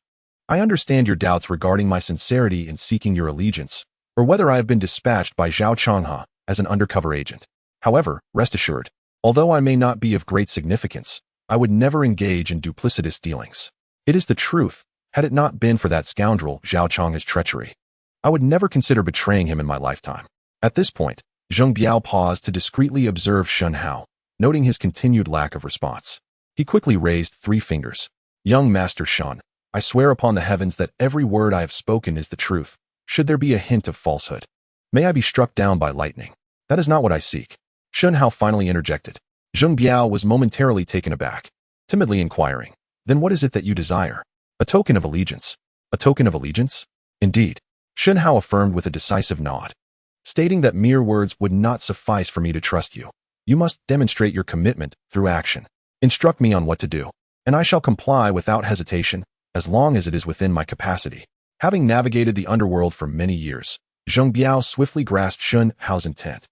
I understand your doubts regarding my sincerity in seeking your allegiance, or whether I have been dispatched by Zhao Changhe as an undercover agent. However, rest assured, although I may not be of great significance, I would never engage in duplicitous dealings. It is the truth. Had it not been for that scoundrel Zhao Changhe's treachery, I would never consider betraying him in my lifetime. At this point, Zheng Biao paused to discreetly observe Shen Hao, noting his continued lack of response. He quickly raised 3 fingers. Young Master Shen, I swear upon the heavens that every word I have spoken is the truth, should there be a hint of falsehood. May I be struck down by lightning. That is not what I seek. Shen Hao finally interjected. Zheng Biao was momentarily taken aback, timidly inquiring, then what is it that you desire? A token of allegiance. A token of allegiance? Indeed. Shen Hao affirmed with a decisive nod, stating that mere words would not suffice for me to trust you. You must demonstrate your commitment through action. Instruct me on what to do, and I shall comply without hesitation, as long as it is within my capacity. Having navigated the underworld for many years, Zheng Biao swiftly grasped Shen Hao's intent.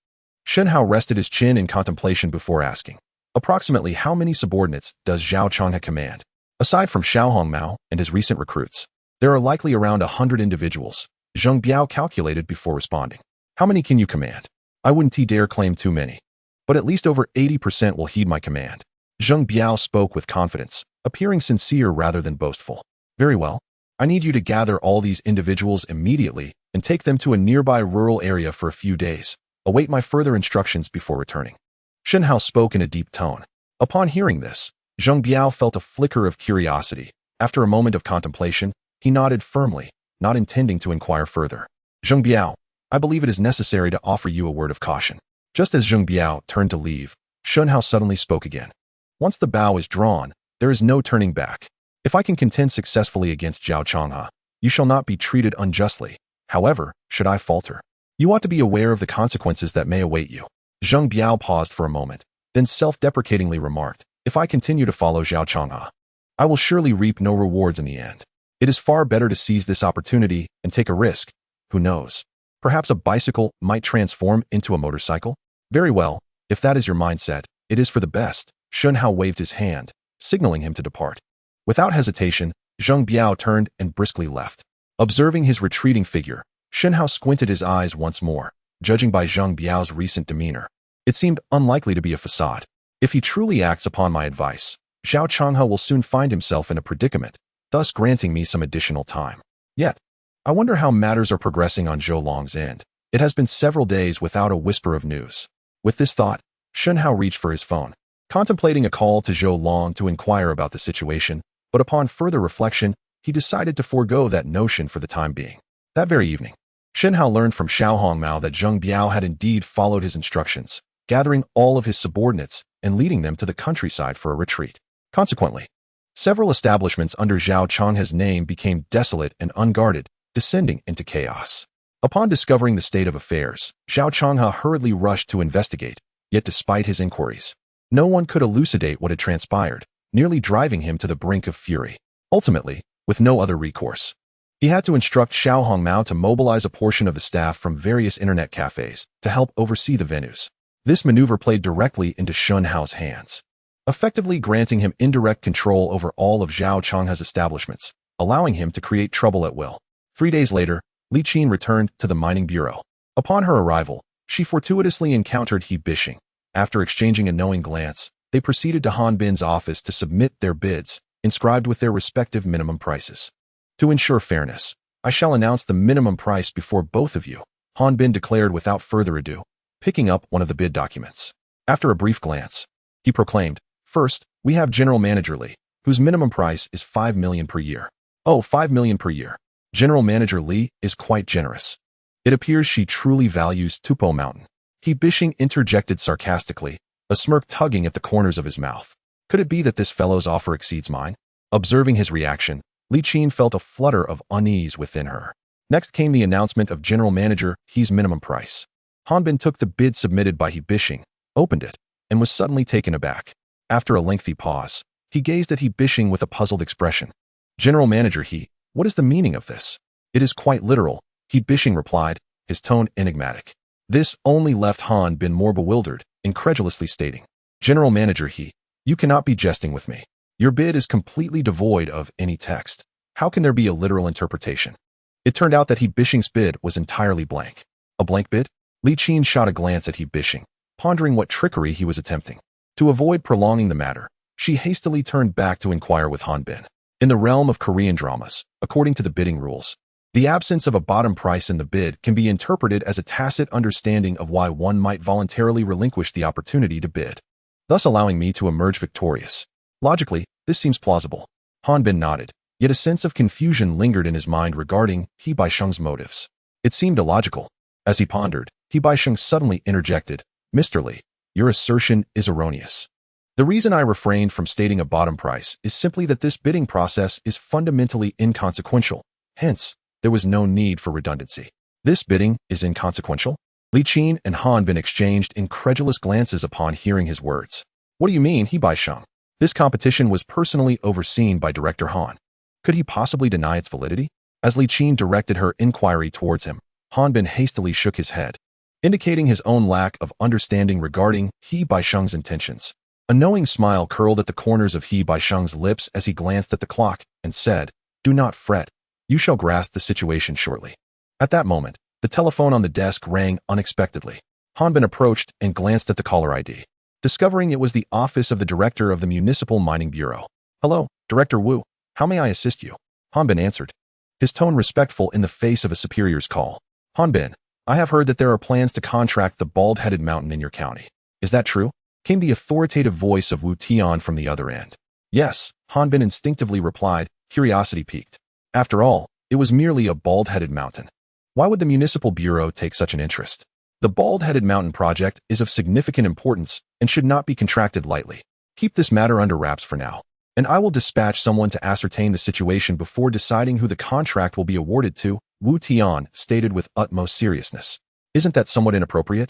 Shen Hao rested his chin in contemplation before asking, approximately how many subordinates does Zhao Changhe command? Aside from Xiao Hongmao and his recent recruits, there are likely around 100 individuals, Zheng Biao calculated before responding. How many can you command? I wouldn't dare claim too many, but at least over 80% will heed my command. Zheng Biao spoke with confidence, appearing sincere rather than boastful. Very well. I need you to gather all these individuals immediately and take them to a nearby rural area for a few days. Await my further instructions before returning. Shen Hao spoke in a deep tone. Upon hearing this, Zheng Biao felt a flicker of curiosity. After a moment of contemplation, he nodded firmly, not intending to inquire further. Zheng Biao, I believe it is necessary to offer you a word of caution. Just as Zheng Biao turned to leave, Shen Hao suddenly spoke again. Once the bow is drawn, there is no turning back. If I can contend successfully against Zhao Changhe, you shall not be treated unjustly. However, should I falter, you ought to be aware of the consequences that may await you. Zheng Biao paused for a moment, then self-deprecatingly remarked, if I continue to follow Zhao Changhe, I will surely reap no rewards in the end. It is far better to seize this opportunity and take a risk. Who knows? Perhaps a bicycle might transform into a motorcycle? Very well, if that is your mindset, it is for the best. Shen Hao waved his hand, signaling him to depart. Without hesitation, Zheng Biao turned and briskly left. Observing his retreating figure, Shen Hao squinted his eyes once more, judging by Zheng Biao's recent demeanor. It seemed unlikely to be a facade. If he truly acts upon my advice, Zhao Changhe will soon find himself in a predicament, thus granting me some additional time. Yet, I wonder how matters are progressing on Zhou Long's end. It has been several days without a whisper of news. With this thought, Shen Hao reached for his phone, contemplating a call to Zhou Long to inquire about the situation, but upon further reflection, he decided to forego that notion for the time being. That very evening, Shen Hao learned from Xiao Hongmao that Zheng Biao had indeed followed his instructions, gathering all of his subordinates and leading them to the countryside for a retreat. Consequently, several establishments under Zhao Changhe's name became desolate and unguarded, descending into chaos. Upon discovering the state of affairs, Zhao Changhe hurriedly rushed to investigate, yet despite his inquiries, no one could elucidate what had transpired, nearly driving him to the brink of fury. Ultimately, with no other recourse, he had to instruct Xiao Hongmao to mobilize a portion of the staff from various internet cafes to help oversee the venues. This maneuver played directly into Shen Hao's hands, effectively granting him indirect control over all of Zhao Changhe's establishments, allowing him to create trouble at will. 3 days later, Li Qin returned to the mining bureau. Upon her arrival, she fortuitously encountered He Bishing. After exchanging a knowing glance, they proceeded to Han Bin's office to submit their bids, inscribed with their respective minimum prices. To ensure fairness, I shall announce the minimum price before both of you, Han Bin declared without further ado, picking up one of the bid documents. After a brief glance, he proclaimed, first, we have General Manager Li, whose minimum price is 5 million per year. Oh, 5 million per year. General Manager Li is quite generous. It appears she truly values Tupo Mountain. He Bishing interjected sarcastically, a smirk tugging at the corners of his mouth. Could it be that this fellow's offer exceeds mine? Observing his reaction, Li Qin felt a flutter of unease within her. Next came the announcement of General Manager He's minimum price. Han Bin took the bid submitted by He Bishing, opened it, and was suddenly taken aback. After a lengthy pause, he gazed at He Bishing with a puzzled expression. General Manager He, what is the meaning of this? It is quite literal. He Bishing replied, his tone enigmatic. This only left Han Bin more bewildered, incredulously stating, General Manager He, you cannot be jesting with me. Your bid is completely devoid of any text. How can there be a literal interpretation? It turned out that He Bishing's bid was entirely blank. A blank bid? Li Qin shot a glance at He Bishing, pondering what trickery he was attempting. To avoid prolonging the matter, she hastily turned back to inquire with Han Bin. In the realm of Korean dramas, according to the bidding rules, the absence of a bottom price in the bid can be interpreted as a tacit understanding of why one might voluntarily relinquish the opportunity to bid, thus allowing me to emerge victorious. Logically, this seems plausible. Han Bin nodded, yet a sense of confusion lingered in his mind regarding He Baisheng's motives. It seemed illogical. As he pondered, He Baisheng suddenly interjected, Mr. Li, your assertion is erroneous. The reason I refrained from stating a bottom price is simply that this bidding process is fundamentally inconsequential. Hence, there was no need for redundancy. This bidding is inconsequential? Li Qin and Han Bin exchanged incredulous glances upon hearing his words. What do you mean, He Baisheng? This competition was personally overseen by Director Han. Could he possibly deny its validity? As Li Qin directed her inquiry towards him, Han Bin hastily shook his head, indicating his own lack of understanding regarding He Baisheng's intentions. A knowing smile curled at the corners of He Baisheng's lips as he glanced at the clock and said, Do not fret. You shall grasp the situation shortly. At that moment, the telephone on the desk rang unexpectedly. Han Bin approached and glanced at the caller ID, discovering it was the office of the director of the Municipal Mining Bureau. Hello, Director Wu. How may I assist you? Han Bin answered, his tone respectful in the face of a superior's call. Han Bin, I have heard that there are plans to contract the bald-headed mountain in your county. Is that true? Came the authoritative voice of Wu Tian from the other end. Yes, Han Bin instinctively replied, curiosity piqued. After all, it was merely a bald-headed mountain. Why would the Municipal Bureau take such an interest? The bald-headed mountain project is of significant importance and should not be contracted lightly. Keep this matter under wraps for now, and I will dispatch someone to ascertain the situation before deciding who the contract will be awarded to, Wu Tian stated with utmost seriousness. Isn't that somewhat inappropriate?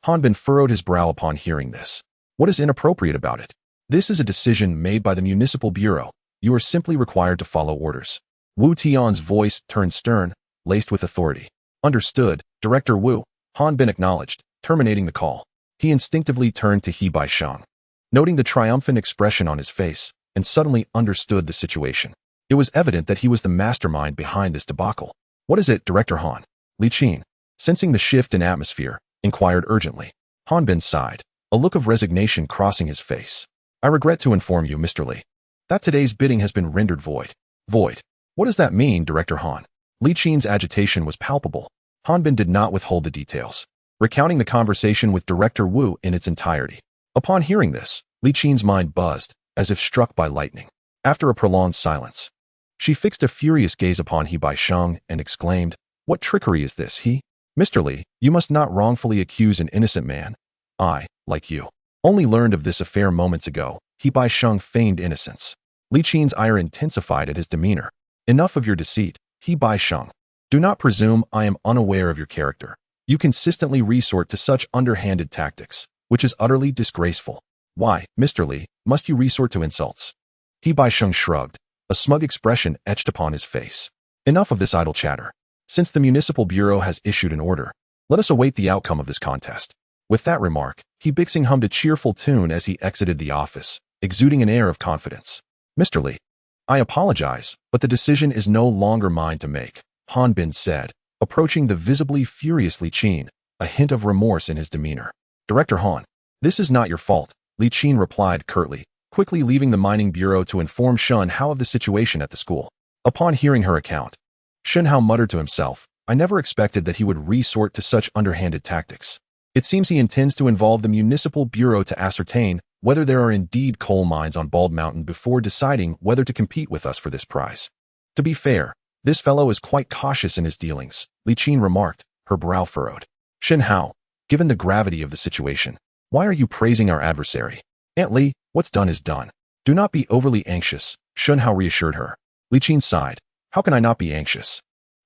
Han Bin furrowed his brow upon hearing this. What is inappropriate about it? This is a decision made by the Municipal Bureau. You are simply required to follow orders. Wu Tian's voice turned stern, laced with authority. Understood, Director Wu, Han Bin acknowledged, terminating the call. He instinctively turned to He Baisheng, noting the triumphant expression on his face, and suddenly understood the situation. It was evident that he was the mastermind behind this debacle. What is it, Director Han? Li Qin, sensing the shift in atmosphere, inquired urgently. Han Bin sighed, a look of resignation crossing his face. I regret to inform you, Mr. Li, that today's bidding has been rendered void. Void? What does that mean, Director Han? Li Qin's agitation was palpable. Han Bin did not withhold the details, recounting the conversation with Director Wu in its entirety. Upon hearing this, Li Qin's mind buzzed, as if struck by lightning. After a prolonged silence, she fixed a furious gaze upon He Baisheng and exclaimed, What trickery is this, He? Mr. Li, you must not wrongfully accuse an innocent man. I, like you, only learned of this affair moments ago. He Baisheng feigned innocence. Li Qin's ire intensified at his demeanor. Enough of your deceit, He Baisheng. Do not presume I am unaware of your character. You consistently resort to such underhanded tactics, which is utterly disgraceful. Why, Mr. Li, must you resort to insults? He Baisheng shrugged, a smug expression etched upon his face. Enough of this idle chatter. Since the Municipal Bureau has issued an order, let us await the outcome of this contest. With that remark, He Bixing hummed a cheerful tune as he exited the office, exuding an air of confidence. Mr. Li, I apologize, but the decision is no longer mine to make, Han Bin said, approaching the visibly furious Li Qin, a hint of remorse in his demeanor. Director Han, this is not your fault, Li Qin replied curtly, quickly leaving the mining bureau to inform Shen Hao of the situation at the school. Upon hearing her account, Shen Hao muttered to himself, I never expected that he would resort to such underhanded tactics. It seems he intends to involve the Municipal Bureau to ascertain whether there are indeed coal mines on Bald Mountain before deciding whether to compete with us for this prize. To be fair, this fellow is quite cautious in his dealings, Li Qin remarked, her brow furrowed. Shen Hao, given the gravity of the situation, why are you praising our adversary? Aunt Li, what's done is done. Do not be overly anxious, Shen Hao reassured her. Li Qin sighed. How can I not be anxious?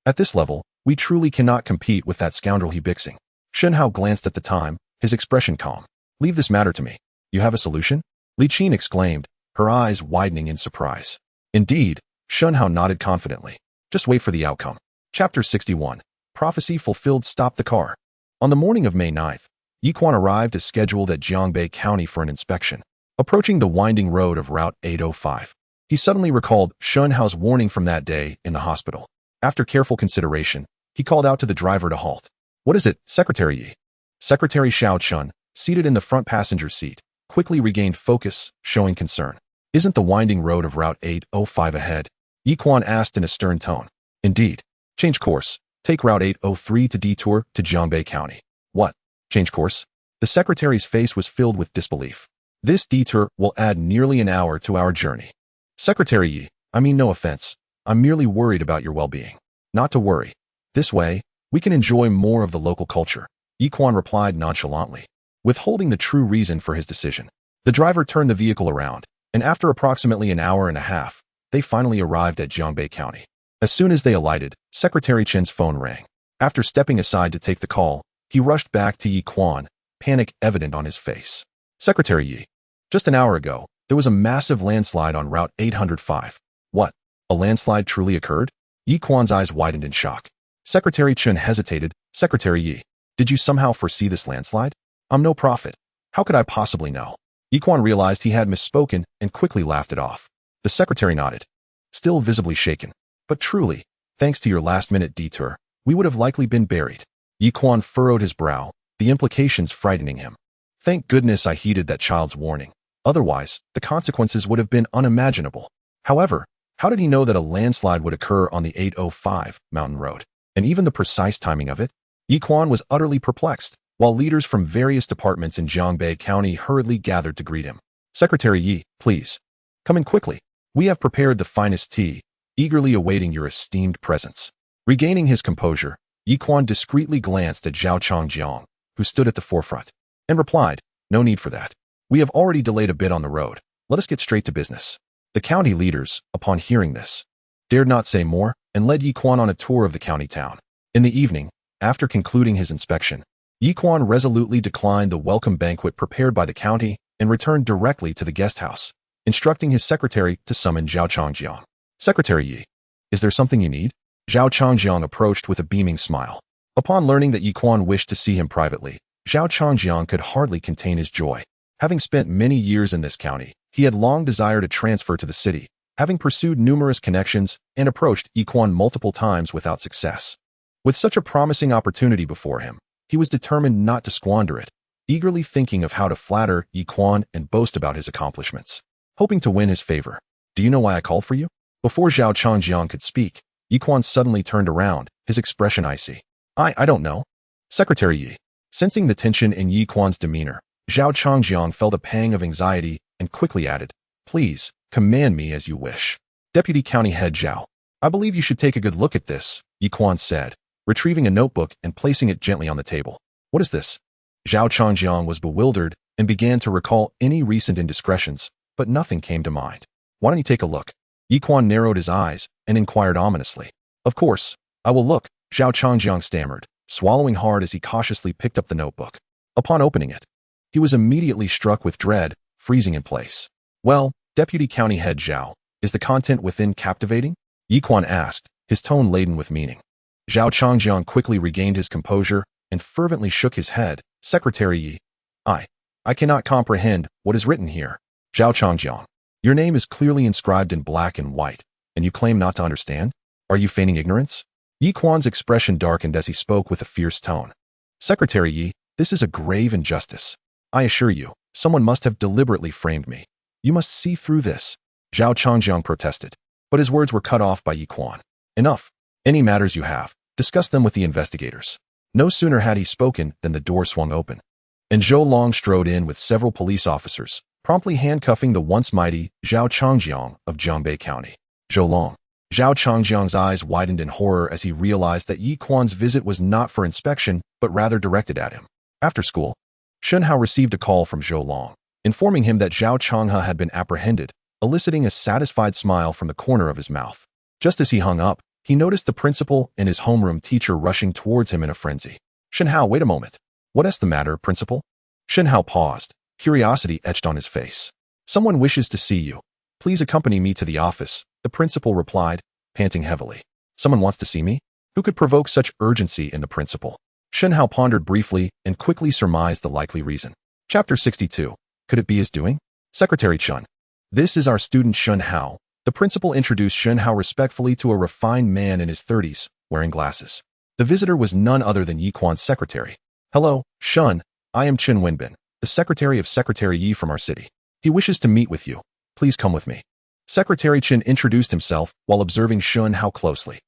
At this level, we truly cannot compete with that scoundrel He Bixing. Shen Hao glanced at the time, his expression calm. Leave this matter to me. You have a solution? Li Qin exclaimed, her eyes widening in surprise. Indeed, Shen Hao nodded confidently. Just wait for the outcome. Chapter 61. prophecy fulfilled stopped the car. On the morning of May 9th, Yiquan arrived as scheduled at Jiangbei County for an inspection. Approaching the winding road of Route 805, he suddenly recalled Shen Hao's warning from that day in the hospital. After careful consideration, he called out to the driver to halt. "What is it, Secretary Yi?" Secretary Xiao Chun, seated in the front passenger seat, quickly regained focus, showing concern. "Isn't the winding road of Route 805 ahead?" Yiquan asked in a stern tone. "Indeed. Change course. Take Route 803 to detour to Jiangbei County." "What? Change course?" The secretary's face was filled with disbelief. "This detour will add nearly an hour to our journey." "Secretary Yi, I mean no offense. I'm merely worried about your well-being." "Not to worry. This way, we can enjoy more of the local culture," Yiquan replied nonchalantly, withholding the true reason for his decision. The driver turned the vehicle around, and after approximately an hour and a half, they finally arrived at Jiangbei County. As soon as they alighted, Secretary Chen's phone rang. After stepping aside to take the call, he rushed back to Yiquan, panic evident on his face. "Secretary Yi, just an hour ago, there was a massive landslide on Route 805. "What? A landslide truly occurred?" Yiquan's eyes widened in shock. Secretary Chen hesitated. "Secretary Yi, did you somehow foresee this landslide?" "I'm no prophet. How could I possibly know?" Yiquan realized he had misspoken and quickly laughed it off. The secretary nodded, still visibly shaken. "But truly, thanks to your last-minute detour, we would have likely been buried." Yiquan furrowed his brow, the implications frightening him. "Thank goodness I heeded that child's warning. Otherwise, the consequences would have been unimaginable." However, how did he know that a landslide would occur on the 805 mountain road, and even the precise timing of it? Yiquan was utterly perplexed, while leaders from various departments in Jiangbei County hurriedly gathered to greet him. "Secretary Yi, please, come in quickly. We have prepared the finest tea, eagerly awaiting your esteemed presence." Regaining his composure, Yiquan discreetly glanced at Zhao Changjiang, who stood at the forefront, and replied, "No need for that. We have already delayed a bit on the road. Let us get straight to business." The county leaders, upon hearing this, dared not say more and led Yiquan on a tour of the county town. In the evening, after concluding his inspection, Yiquan resolutely declined the welcome banquet prepared by the county and returned directly to the guest house, instructing his secretary to summon Zhao Changjiang. "Secretary Yi, is there something you need?" Zhao Changjiang approached with a beaming smile. Upon learning that Yiquan wished to see him privately, Zhao Changjiang could hardly contain his joy. Having spent many years in this county, he had long desired a transfer to the city, having pursued numerous connections and approached Yiquan multiple times without success. With such a promising opportunity before him, he was determined not to squander it, eagerly thinking of how to flatter Yiquan and boast about his accomplishments, hoping to win his favor. "Do you know why I called for you?" Before Zhao Changjiang could speak, Yiquan suddenly turned around, his expression icy. I don't know." "Secretary Yi." Sensing the tension in Yiquan's demeanor, Zhao Changjiang felt a pang of anxiety and quickly added, "Please, command me as you wish." "Deputy County Head Zhao, I believe you should take a good look at this," Yiquan said, retrieving a notebook and placing it gently on the table. "What is this?" Zhao Changjiang was bewildered and began to recall any recent indiscretions, but nothing came to mind. "Why don't you take a look?" Yiquan narrowed his eyes and inquired ominously. "Of course, I will look," Zhao Changjiang stammered, swallowing hard as he cautiously picked up the notebook. Upon opening it, he was immediately struck with dread, freezing in place. "Well, Deputy County Head Zhao, is the content within captivating?" Yiquan asked, his tone laden with meaning. Zhao Changjiang quickly regained his composure and fervently shook his head. "Secretary Yi, I cannot comprehend what is written here." "Zhao Changjiang, your name is clearly inscribed in black and white, and you claim not to understand? Are you feigning ignorance?" Yiquan's expression darkened as he spoke with a fierce tone. "Secretary Yi, this is a grave injustice. I assure you, someone must have deliberately framed me. You must see through this." Zhao Changjiang protested, but his words were cut off by Yiquan. "Enough. Any matters you have, discuss them with the investigators." No sooner had he spoken than the door swung open, and Zhou Long strode in with several police officers, promptly handcuffing the once mighty Zhao Changjiang of Jiangbei County. "Zhou Long." Zhao Changjiang's eyes widened in horror as he realized that Yiquan's visit was not for inspection, but rather directed at him. After school, Shen Hao received a call from Zhou Long, informing him that Zhao Changhe had been apprehended, eliciting a satisfied smile from the corner of his mouth. Just as he hung up, he noticed the principal and his homeroom teacher rushing towards him in a frenzy. "Shen Hao, wait a moment. What's the matter, principal?" Shen Hao paused, curiosity etched on his face. "Someone wishes to see you. Please accompany me to the office," the principal replied, panting heavily. "Someone wants to see me? Who could provoke such urgency in the principal? Shen Hao pondered briefly and quickly surmised the likely reason. Chapter 62. Could it be his doing? Secretary Chun. This is our student Shen Hao. The principal introduced Shen Hao respectfully to a refined man in his 30s, wearing glasses. The visitor was none other than Yi Quan's secretary. Hello, Shun. I am Chen Wenbin, the secretary of Secretary Yi from our city. He wishes to meet with you. Please come with me. Secretary Chen introduced himself while observing Shen Hao closely.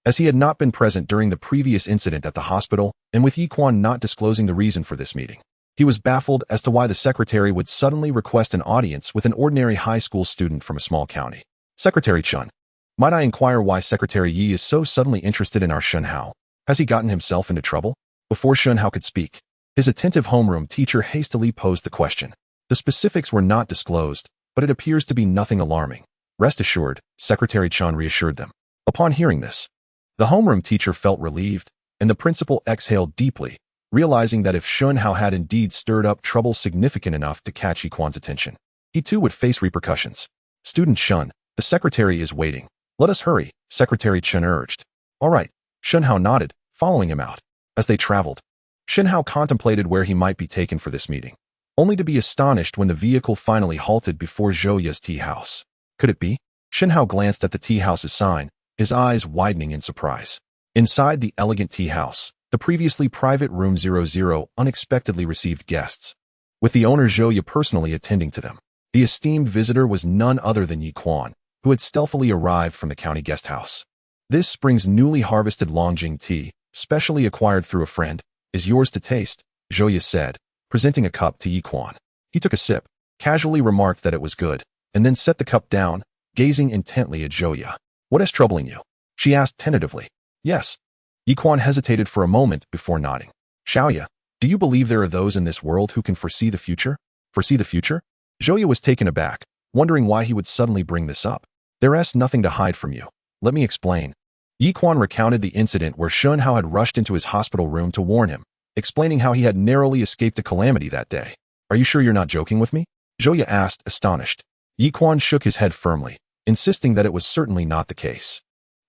As he had not been present during the previous incident at the hospital, and with Yi Quan not disclosing the reason for this meeting, he was baffled as to why the secretary would suddenly request an audience with an ordinary high school student from a small county. Secretary Chun. Might I inquire why Secretary Yi is so suddenly interested in our Shen Hao? Has he gotten himself into trouble? Before Shen Hao could speak, his attentive homeroom teacher hastily posed the question. The specifics were not disclosed, but it appears to be nothing alarming. Rest assured, Secretary Chun reassured them. Upon hearing this, the homeroom teacher felt relieved, and the principal exhaled deeply, realizing that if Shen Hao had indeed stirred up trouble significant enough to catch Yi Quan's attention, he too would face repercussions. Student Shun, the secretary is waiting. Let us hurry, Secretary Chen urged. All right, Shen Hao nodded, following him out. As they traveled, Shen Hao contemplated where he might be taken for this meeting, only to be astonished when the vehicle finally halted before Zhouya's tea house. Could it be? Shen Hao glanced at the tea house's sign, his eyes widening in surprise. Inside the elegant tea house, the previously private room 00 unexpectedly received guests, with the owner Zhouya personally attending to them. The esteemed visitor was none other than Yi Quan, who had stealthily arrived from the county guest house. This spring's newly harvested Longjing tea, specially acquired through a friend, is yours to taste, Zhouya said, presenting a cup to Yi Quan. He took a sip, casually remarked that it was good, and then set the cup down, gazing intently at Zhouya. What is troubling you? She asked tentatively. Yes. Yi Quan hesitated for a moment before nodding. Zhouya, do you believe there are those in this world who can foresee the future? Foresee the future? Zhouya was taken aback, wondering why he would suddenly bring this up. There's nothing to hide from you. Let me explain. Yi Quan recounted the incident where Shen Hao had rushed into his hospital room to warn him, explaining how he had narrowly escaped a calamity that day. Are you sure you're not joking with me? Zhouya asked, astonished. Yi Quan shook his head firmly, insisting that it was certainly not the case.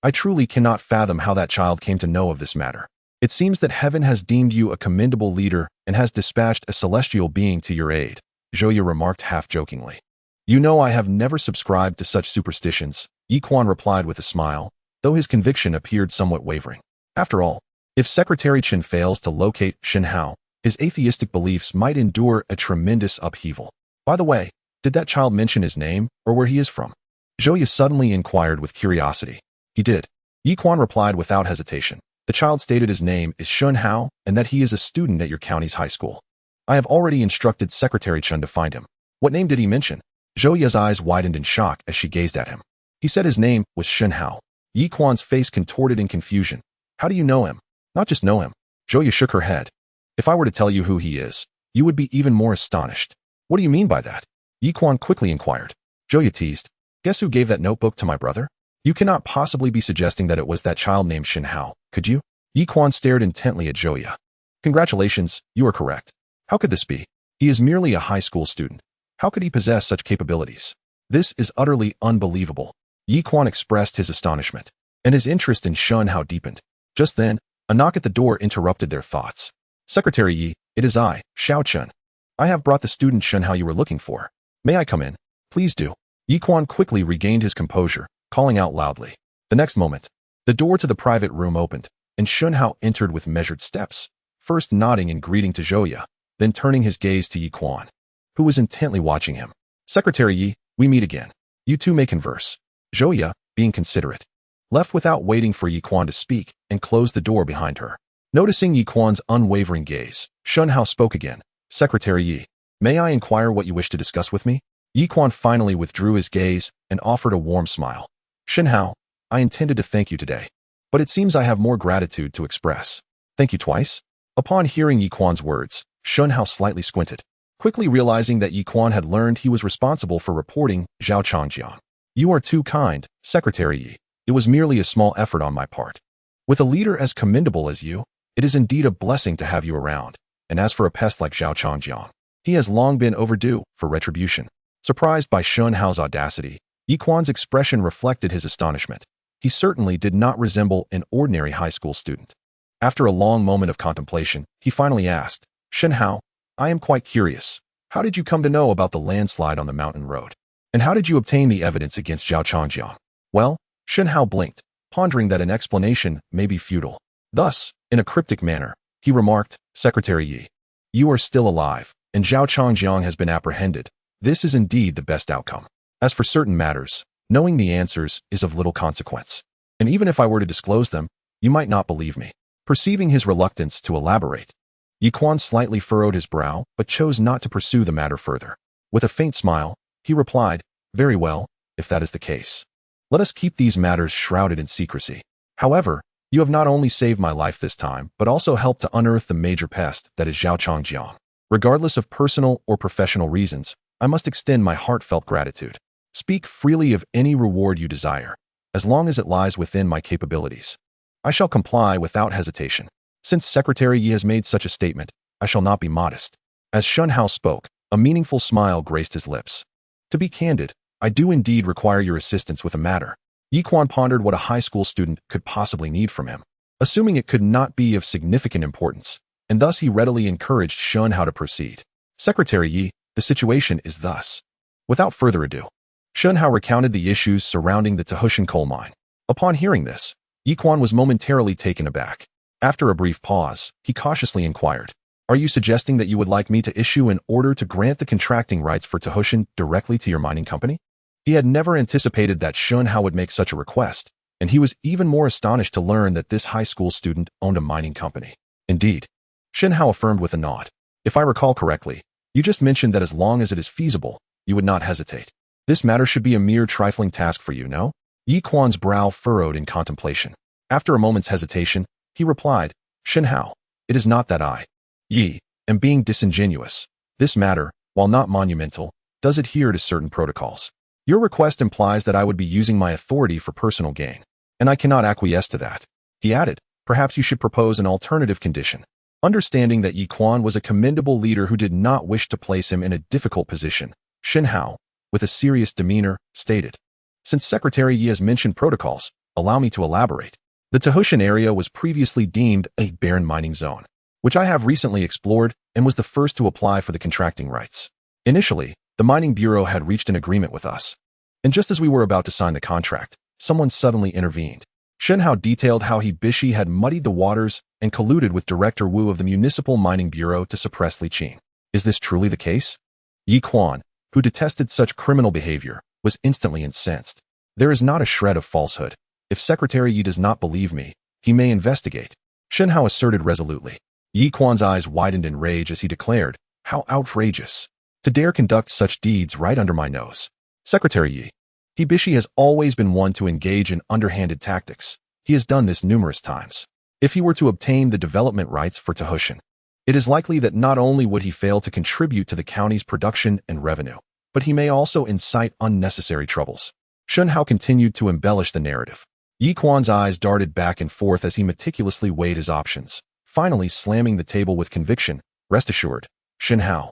I truly cannot fathom how that child came to know of this matter. It seems that heaven has deemed you a commendable leader and has dispatched a celestial being to your aid, Zhouya remarked half-jokingly. You know I have never subscribed to such superstitions, Yi Quan replied with a smile, though his conviction appeared somewhat wavering. After all, if Secretary Chen fails to locate Shen Hao, his atheistic beliefs might endure a tremendous upheaval. By the way, did that child mention his name or where he is from? Zhouya suddenly inquired with curiosity. He did. Yi Quan replied without hesitation. The child stated his name is Shen Hao and that he is a student at your county's high school. I have already instructed Secretary Chen to find him. What name did he mention? Zhouya's eyes widened in shock as she gazed at him. He said his name was Shen Hao. Yi Quan's face contorted in confusion. How do you know him? Not just know him. Zhouya shook her head. If I were to tell you who he is, you would be even more astonished. What do you mean by that? Yi Quan quickly inquired. Zhouya teased. Guess who gave that notebook to my brother? You cannot possibly be suggesting that it was that child named Shen Hao, could you? Yi Quan stared intently at Zhouya. Congratulations, you are correct. How could this be? He is merely a high school student. How could he possess such capabilities? This is utterly unbelievable. Yi Quan expressed his astonishment, and his interest in Shen Hao deepened. Just then, a knock at the door interrupted their thoughts. Secretary Yi, it is I, Xiao Chen. I have brought the student Shen Hao you were looking for. May I come in? Please do. Yi Quan quickly regained his composure, calling out loudly. The next moment, the door to the private room opened, and Shen Hao entered with measured steps, first nodding in greeting to Zhouya, then turning his gaze to Yi Quan, who was intently watching him. Secretary Yi, we meet again. You two may converse. Zhouya, being considerate, left without waiting for Yi Quan to speak and closed the door behind her. Noticing Yi Quan's unwavering gaze, Shen Hao spoke again. Secretary Yi, may I inquire what you wish to discuss with me? Yi Quan finally withdrew his gaze and offered a warm smile. Shen Hao, I intended to thank you today, but it seems I have more gratitude to express. Thank you twice? Upon hearing Yi Quan's words, Shen Hao slightly squinted, quickly realizing that Yi Quan had learned he was responsible for reporting Zhao Changjiang. You are too kind, Secretary Yi. It was merely a small effort on my part. With a leader as commendable as you, it is indeed a blessing to have you around. And as for a pest like Zhao Changjiang, he has long been overdue for retribution. Surprised by Shen Hao's audacity, Yi Quan's expression reflected his astonishment. He certainly did not resemble an ordinary high school student. After a long moment of contemplation, he finally asked, Shen Hao, I am quite curious. How did you come to know about the landslide on the mountain road? And how did you obtain the evidence against Zhao Changjiang? Well, Shen Hao blinked, pondering that an explanation may be futile. Thus, in a cryptic manner, he remarked, Secretary Yi, you are still alive, and Zhao Changjiang has been apprehended. This is indeed the best outcome. As for certain matters, knowing the answers is of little consequence. And even if I were to disclose them, you might not believe me. Perceiving his reluctance to elaborate, Yi Quan slightly furrowed his brow, but chose not to pursue the matter further. With a faint smile, he replied, Very well, if that is the case. Let us keep these matters shrouded in secrecy. However, you have not only saved my life this time, but also helped to unearth the major pest that is Zhao Changjiang. Regardless of personal or professional reasons, I must extend my heartfelt gratitude. Speak freely of any reward you desire, as long as it lies within my capabilities. I shall comply without hesitation. Since Secretary Yi has made such a statement, I shall not be modest. As Shen Hao spoke, a meaningful smile graced his lips. To be candid, I do indeed require your assistance with a matter. Yi Quan pondered what a high school student could possibly need from him, assuming it could not be of significant importance, and thus he readily encouraged Shen Hao to proceed. Secretary Yi, the situation is thus. Without further ado, Shen Hao recounted the issues surrounding the Tahushan coal mine. Upon hearing this, Yi Quan was momentarily taken aback. After a brief pause, he cautiously inquired, Are you suggesting that you would like me to issue an order to grant the contracting rights for Tahushan directly to your mining company? He had never anticipated that Shen Hao would make such a request, and he was even more astonished to learn that this high school student owned a mining company. Indeed, Shen Hao affirmed with a nod. If I recall correctly, you just mentioned that as long as it is feasible, you would not hesitate. This matter should be a mere trifling task for you, no? Yi Quan's brow furrowed in contemplation. After a moment's hesitation, he replied, Shen Hao, it is not that I, Yi, am being disingenuous. This matter, while not monumental, does adhere to certain protocols. Your request implies that I would be using my authority for personal gain, and I cannot acquiesce to that. He added, Perhaps you should propose an alternative condition. Understanding that Yi Quan was a commendable leader who did not wish to place him in a difficult position, Shen Hao, with a serious demeanor, stated, Since Secretary Yi has mentioned protocols, allow me to elaborate. The Tahushan area was previously deemed a barren mining zone, which I have recently explored and was the first to apply for the contracting rights. Initially, the Mining Bureau had reached an agreement with us, and just as we were about to sign the contract, someone suddenly intervened. Shen Hao detailed how he Bishi had muddied the waters and colluded with Director Wu of the Municipal Mining Bureau to suppress Li Qin. Is this truly the case? Yi Quan, who detested such criminal behavior, was instantly incensed. There is not a shred of falsehood. If Secretary Yi does not believe me, he may investigate, Shen Hao asserted resolutely. Yi Quan's eyes widened in rage as he declared, How outrageous! To dare conduct such deeds right under my nose. Secretary Yi. Hibishi has always been one to engage in underhanded tactics. He has done this numerous times. If he were to obtain the development rights for Tahushan, it is likely that not only would he fail to contribute to the county's production and revenue, but he may also incite unnecessary troubles. Shen Hao continued to embellish the narrative. Yi Quan's eyes darted back and forth as he meticulously weighed his options, finally slamming the table with conviction. Rest assured, Shen Hao,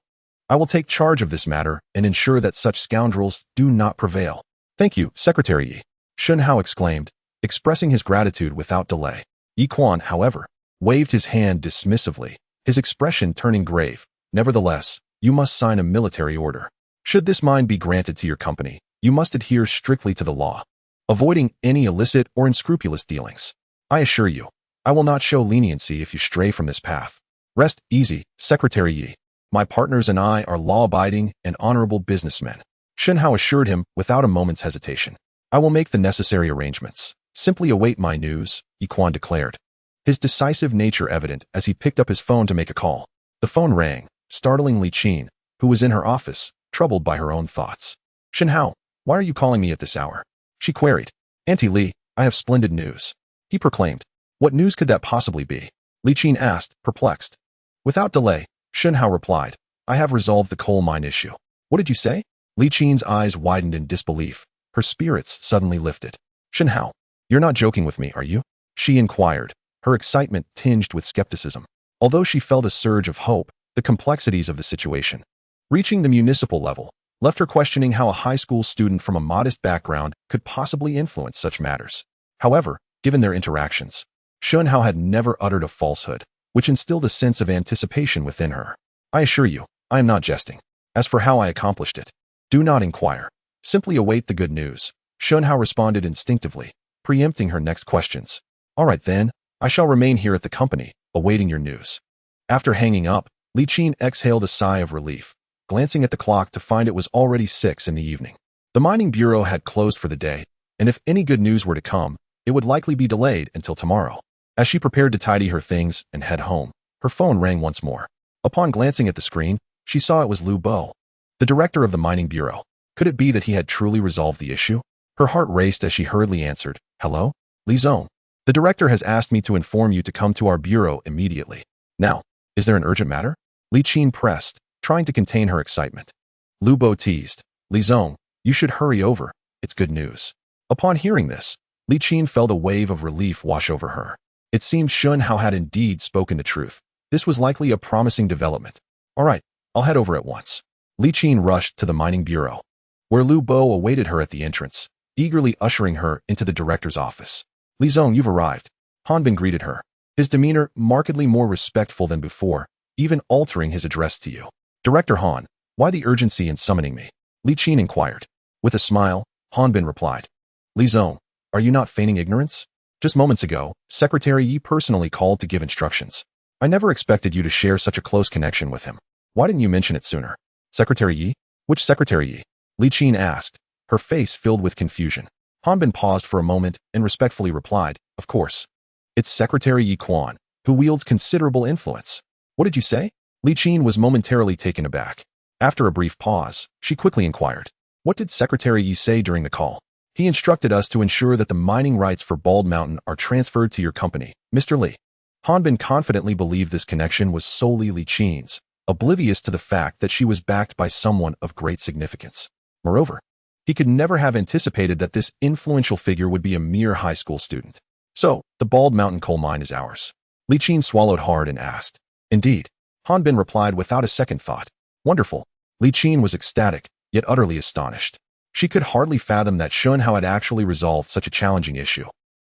I will take charge of this matter and ensure that such scoundrels do not prevail. Thank you, Secretary Yi, Shen Hao exclaimed, expressing his gratitude without delay. Yi Quan, however, waved his hand dismissively, his expression turning grave. Nevertheless, you must sign a military order. Should this mine be granted to your company, you must adhere strictly to the law, avoiding any illicit or unscrupulous dealings. I assure you, I will not show leniency if you stray from this path. Rest easy, Secretary Yi. My partners and I are law-abiding and honorable businessmen. Shen Hao assured him without a moment's hesitation. I will make the necessary arrangements. Simply await my news, Yi Quan declared, his decisive nature evident as he picked up his phone to make a call. The phone rang, startling Li Qin, who was in her office, troubled by her own thoughts. Shen Hao, why are you calling me at this hour? She queried. Auntie Li, I have splendid news, he proclaimed. What news could that possibly be? Li Qin asked, perplexed. Without delay, Shen Hao replied, I have resolved the coal mine issue. What did you say? Li Qin's eyes widened in disbelief. Her spirits suddenly lifted. Shen Hao, you're not joking with me, are you? She inquired, her excitement tinged with skepticism. Although she felt a surge of hope, the complexities of the situation, reaching the municipal level, left her questioning how a high school student from a modest background could possibly influence such matters. However, given their interactions, Shen Hao had never uttered a falsehood, which instilled a sense of anticipation within her. I assure you, I am not jesting. As for how I accomplished it, do not inquire. Simply await the good news. Shen Hao responded instinctively, preempting her next questions. All right then, I shall remain here at the company, awaiting your news. After hanging up, Li Qin exhaled a sigh of relief, glancing at the clock to find it was already 6 in the evening. The mining bureau had closed for the day, and if any good news were to come, it would likely be delayed until tomorrow. As she prepared to tidy her things and head home, her phone rang once more. Upon glancing at the screen, she saw it was Lu Bo, the director of the mining bureau. Could it be that he had truly resolved the issue? Her heart raced as she hurriedly answered, "Hello? Li Zong. The director has asked me to inform you to come to our bureau immediately. Now, is there an urgent matter?" Li Qin pressed, trying to contain her excitement. Lu Bo teased, "Li Zong, you should hurry over. It's good news." Upon hearing this, Li Qin felt a wave of relief wash over her. It seemed Shen Hao had indeed spoken the truth. This was likely a promising development. All right, I'll head over at once. Li Qin rushed to the mining bureau, where Lu Bo awaited her at the entrance, eagerly ushering her into the director's office. "Li Zong, you've arrived." Han Bin greeted her, his demeanor markedly more respectful than before, even altering his address to you. "Director Han, why the urgency in summoning me?" Li Qin inquired. With a smile, Han Bin replied, "Li Zong, are you not feigning ignorance? Just moments ago, Secretary Yi personally called to give instructions. I never expected you to share such a close connection with him. Why didn't you mention it sooner?" "Secretary Yi? Which Secretary Yi?" Li Qin asked, her face filled with confusion. Han Bin paused for a moment and respectfully replied, "Of course. It's Secretary Yi Quan, who wields considerable influence." "What did you say?" Li Qin was momentarily taken aback. After a brief pause, she quickly inquired, "What did Secretary Yi say during the call?" "He instructed us to ensure that the mining rights for Bald Mountain are transferred to your company, Mr. Li." Han Bin confidently believed this connection was solely Li Qin's, oblivious to the fact that she was backed by someone of great significance. Moreover, he could never have anticipated that this influential figure would be a mere high school student. "So, the Bald Mountain coal mine is ours?" Li Qin swallowed hard and asked. "Indeed." Han Bin replied without a second thought. "Wonderful." Li Qin was ecstatic, yet utterly astonished. She could hardly fathom that Shen Hao had actually resolved such a challenging issue,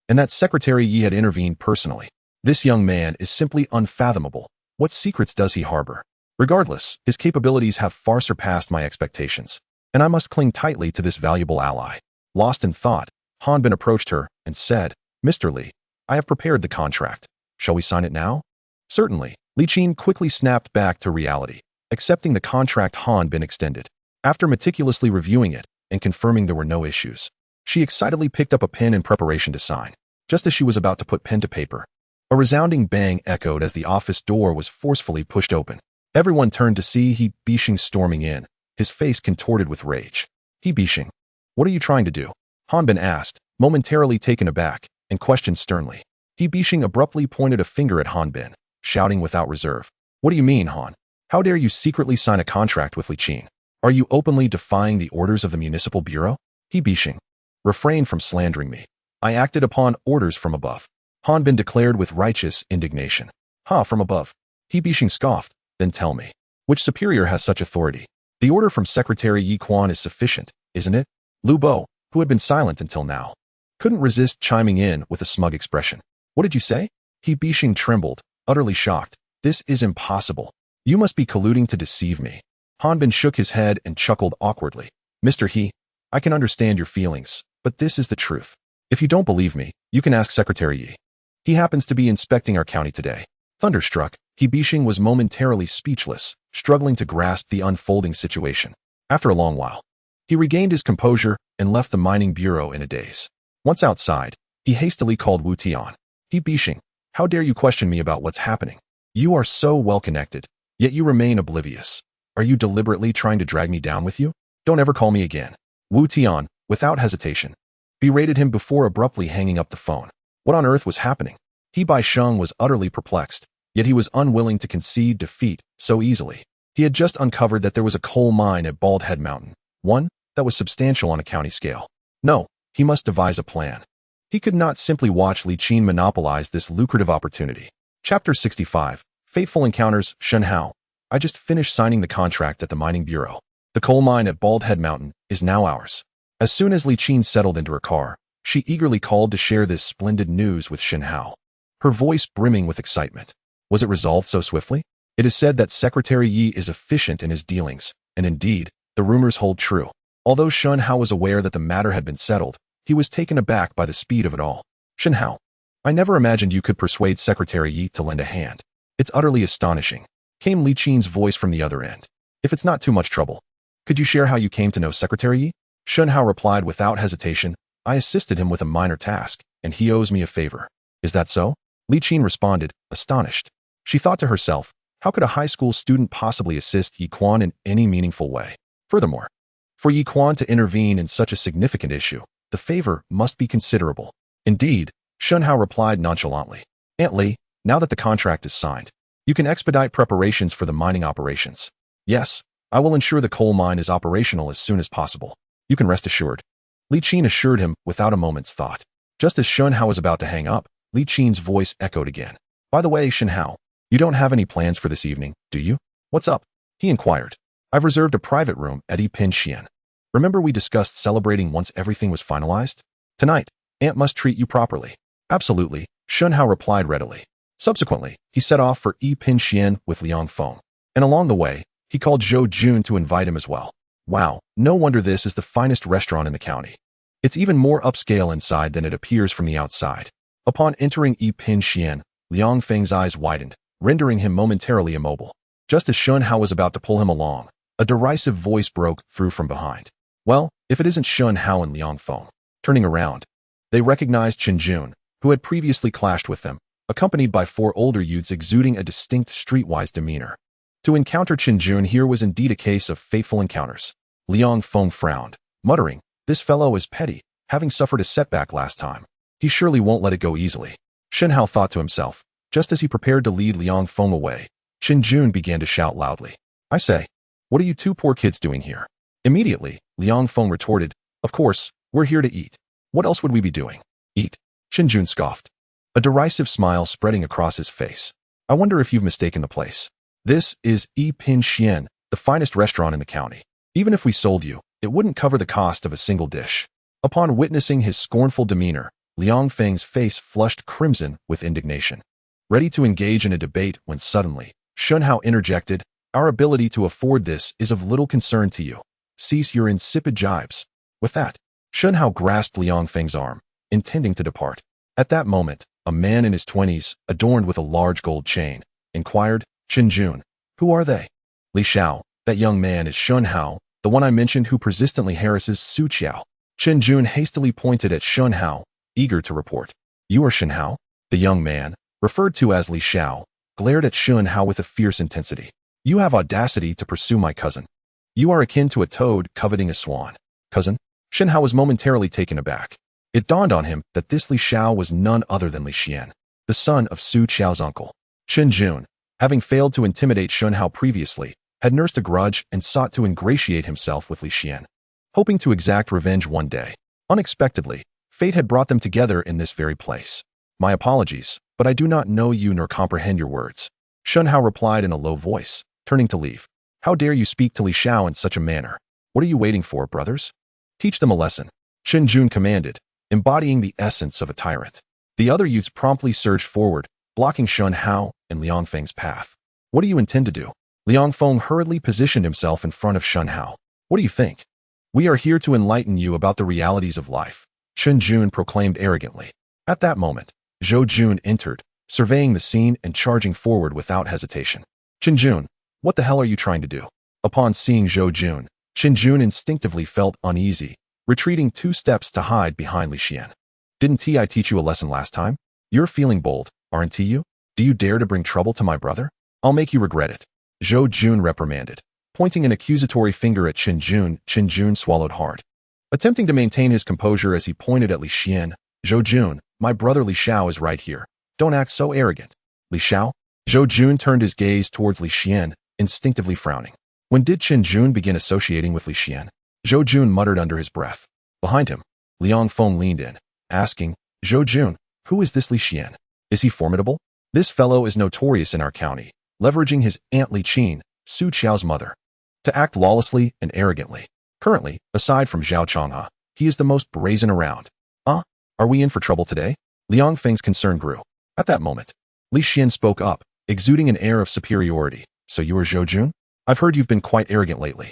and that Secretary Yi had intervened personally. This young man is simply unfathomable. What secrets does he harbor? Regardless, his capabilities have far surpassed my expectations, and I must cling tightly to this valuable ally. Lost in thought, Han Bin approached her and said, "Mr. Li, I have prepared the contract. Shall we sign it now?" "Certainly." Li Qin quickly snapped back to reality, accepting the contract Han Bin extended. After meticulously reviewing it and confirming there were no issues, she excitedly picked up a pen in preparation to sign. Just as she was about to put pen to paper, a resounding bang echoed as the office door was forcefully pushed open. Everyone turned to see He Bishing storming in, his face contorted with rage. "He Bishing, what are you trying to do?" Han Bin asked, momentarily taken aback, and questioned sternly. He Bishing abruptly pointed a finger at Han Bin, shouting without reserve, "What do you mean, Han? How dare you secretly sign a contract with Li Qin? Are you openly defying the orders of the municipal bureau?" He Bishing, refrain from slandering me. I acted upon orders from above. Han Bin declared with righteous indignation. "Ha, from above?" He Bishing scoffed. "Then tell me, which superior has such authority? The order from Secretary Yi Quan is sufficient, isn't it?" Lu Bo, who had been silent until now, couldn't resist chiming in with a smug expression. "What did you say?" He Bishing trembled, utterly shocked. "This is impossible. You must be colluding to deceive me." Han Bin shook his head and chuckled awkwardly. "Mr. He, I can understand your feelings, but this is the truth. If you don't believe me, you can ask Secretary Yi. He happens to be inspecting our county today." Thunderstruck, He Bishing was momentarily speechless, struggling to grasp the unfolding situation. After a long while, he regained his composure and left the mining bureau in a daze. Once outside, he hastily called Wu Tian. "He Bishing, how dare you question me about what's happening? You are so well connected, yet you remain oblivious. Are you deliberately trying to drag me down with you? Don't ever call me again." Wu Tian, without hesitation, berated him before abruptly hanging up the phone. What on earth was happening? He Bisheng was utterly perplexed, yet he was unwilling to concede defeat so easily. He had just uncovered that there was a coal mine at Bald Head Mountain, one that was substantial on a county scale. No, he must devise a plan. He could not simply watch Li Qin monopolize this lucrative opportunity. Chapter 65, Fateful Encounters. Shen Hao, I just finished signing the contract at the mining bureau. The coal mine at Bald Head Mountain is now ours. As soon as Li Qin settled into her car, She eagerly called to share this splendid news with Shen Hao, her voice brimming with excitement. Was it resolved so swiftly? It is said that Secretary Yi is efficient in his dealings, and indeed, the rumors hold true. Although Shen Hao was aware that the matter had been settled, he was taken aback by the speed of it all. Shen Hao, I never imagined you could persuade Secretary Yi to lend a hand. It's utterly astonishing, came Li Qin's voice from the other end. If it's not too much trouble, could you share how you came to know Secretary Yi? Shen Hao replied without hesitation, I assisted him with a minor task, and he owes me a favor. Is that so? Li Qin responded, astonished. She thought to herself, how could a high school student possibly assist Yi Quan in any meaningful way? Furthermore, for Yi Quan to intervene in such a significant issue, the favor must be considerable. Indeed, Shen Hao replied nonchalantly. Aunt Li, now that the contract is signed, you can expedite preparations for the mining operations. Yes, I will ensure the coal mine is operational as soon as possible. You can rest assured. Li Qin assured him without a moment's thought. Just as Shen Hao was about to hang up, Li Qin's voice echoed again. By the way, Shen Hao, you don't have any plans for this evening, do you? What's up? He inquired. I've reserved a private room at Yipin Xian. Remember we discussed celebrating once everything was finalized? Tonight, Aunt must treat you properly. Absolutely, Shen Hao replied readily. Subsequently, he set off for Yipin Xian with Liang Feng. And along the way, he called Zhou Jun to invite him as well. Wow, no wonder this is the finest restaurant in the county. It's even more upscale inside than it appears from the outside. Upon entering Yipin Xian, Liang Feng's eyes widened, rendering him momentarily immobile. Just as Shen Hao was about to pull him along, a derisive voice broke through from behind. Well, if it isn't Shen Hao and Liang Feng. Turning around, they recognized Chen Jun, who had previously clashed with them, accompanied by 4 older youths exuding a distinct streetwise demeanor. To encounter Chen Jun here was indeed a case of fateful encounters. Liang Feng frowned, muttering, this fellow is petty, having suffered a setback last time. He surely won't let it go easily. Shen Hao thought to himself. Just as he prepared to lead Liang Feng away, Chen Jun began to shout loudly. I say, what are you 2 poor kids doing here? Immediately, Liang Feng retorted, of course, we're here to eat. What else would we be doing? Eat? Chen Jun scoffed, a derisive smile spreading across his face. I wonder if you've mistaken the place. This is Yipin Xian, the finest restaurant in the county. Even if we sold you, it wouldn't cover the cost of a single dish. Upon witnessing his scornful demeanor, Liang Feng's face flushed crimson with indignation, ready to engage in a debate when suddenly, Shen Hao interjected, our ability to afford this is of little concern to you. Cease your insipid jibes. With that, Shen Hao grasped Liang Feng's arm, intending to depart. At that moment, a man in his 20s, adorned with a large gold chain, inquired, Chen Jun, who are they? Li Xiao, that young man is Shen Hao, the one I mentioned who persistently harasses Su Qiao. Chen Jun hastily pointed at Shen Hao, eager to report. You are Shen Hao? The young man, referred to as Li Xiao, glared at Shen Hao with a fierce intensity. You have audacity to pursue my cousin. You are akin to a toad coveting a swan. Cousin? Shen Hao was momentarily taken aback. It dawned on him that this Li Xiao was none other than Li Xian, the son of Su Qiao's uncle. Chen Jun, having failed to intimidate Shen Hao previously, had nursed a grudge and sought to ingratiate himself with Li Xian, hoping to exact revenge one day. Unexpectedly, fate had brought them together in this very place. My apologies, but I do not know you nor comprehend your words. Shen Hao replied in a low voice, turning to leave. How dare you speak to Li Xiao in such a manner? What are you waiting for, brothers? Teach them a lesson. Chen Jun commanded, embodying the essence of a tyrant. The other youths promptly surged forward, blocking Shen Hao and Liang Feng's path. What do you intend to do? Liang Feng hurriedly positioned himself in front of Shen Hao. What do you think? We are here to enlighten you about the realities of life, Chen Jun proclaimed arrogantly. At that moment, Zhou Jun entered, surveying the scene and charging forward without hesitation. Chen Jun, what the hell are you trying to do? Upon seeing Zhou Jun, Chen Jun instinctively felt uneasy, retreating 2 steps to hide behind Li Xian. Didn't I teach you a lesson last time? You're feeling bold, aren't you? Do you dare to bring trouble to my brother? I'll make you regret it. Zhou Jun reprimanded. Pointing an accusatory finger at Chen Jun swallowed hard. Attempting to maintain his composure as he pointed at Li Xian, Zhou Jun, my brother Li Xiao is right here. Don't act so arrogant. Li Xiao? Zhou Jun turned his gaze towards Li Xian, instinctively frowning. When did Chen Jun begin associating with Li Xian? Zhou Jun muttered under his breath. Behind him, Liang Feng leaned in, asking, Zhou Jun, who is this Li Xian? Is he formidable? This fellow is notorious in our county, leveraging his aunt Li Qin, Su Qiao's mother, to act lawlessly and arrogantly. Currently, aside from Zhao Changhe, he is the most brazen around. Are we in for trouble today? Liang Feng's concern grew. At that moment, Li Xian spoke up, exuding an air of superiority. So you are Zhou Jun? I've heard you've been quite arrogant lately.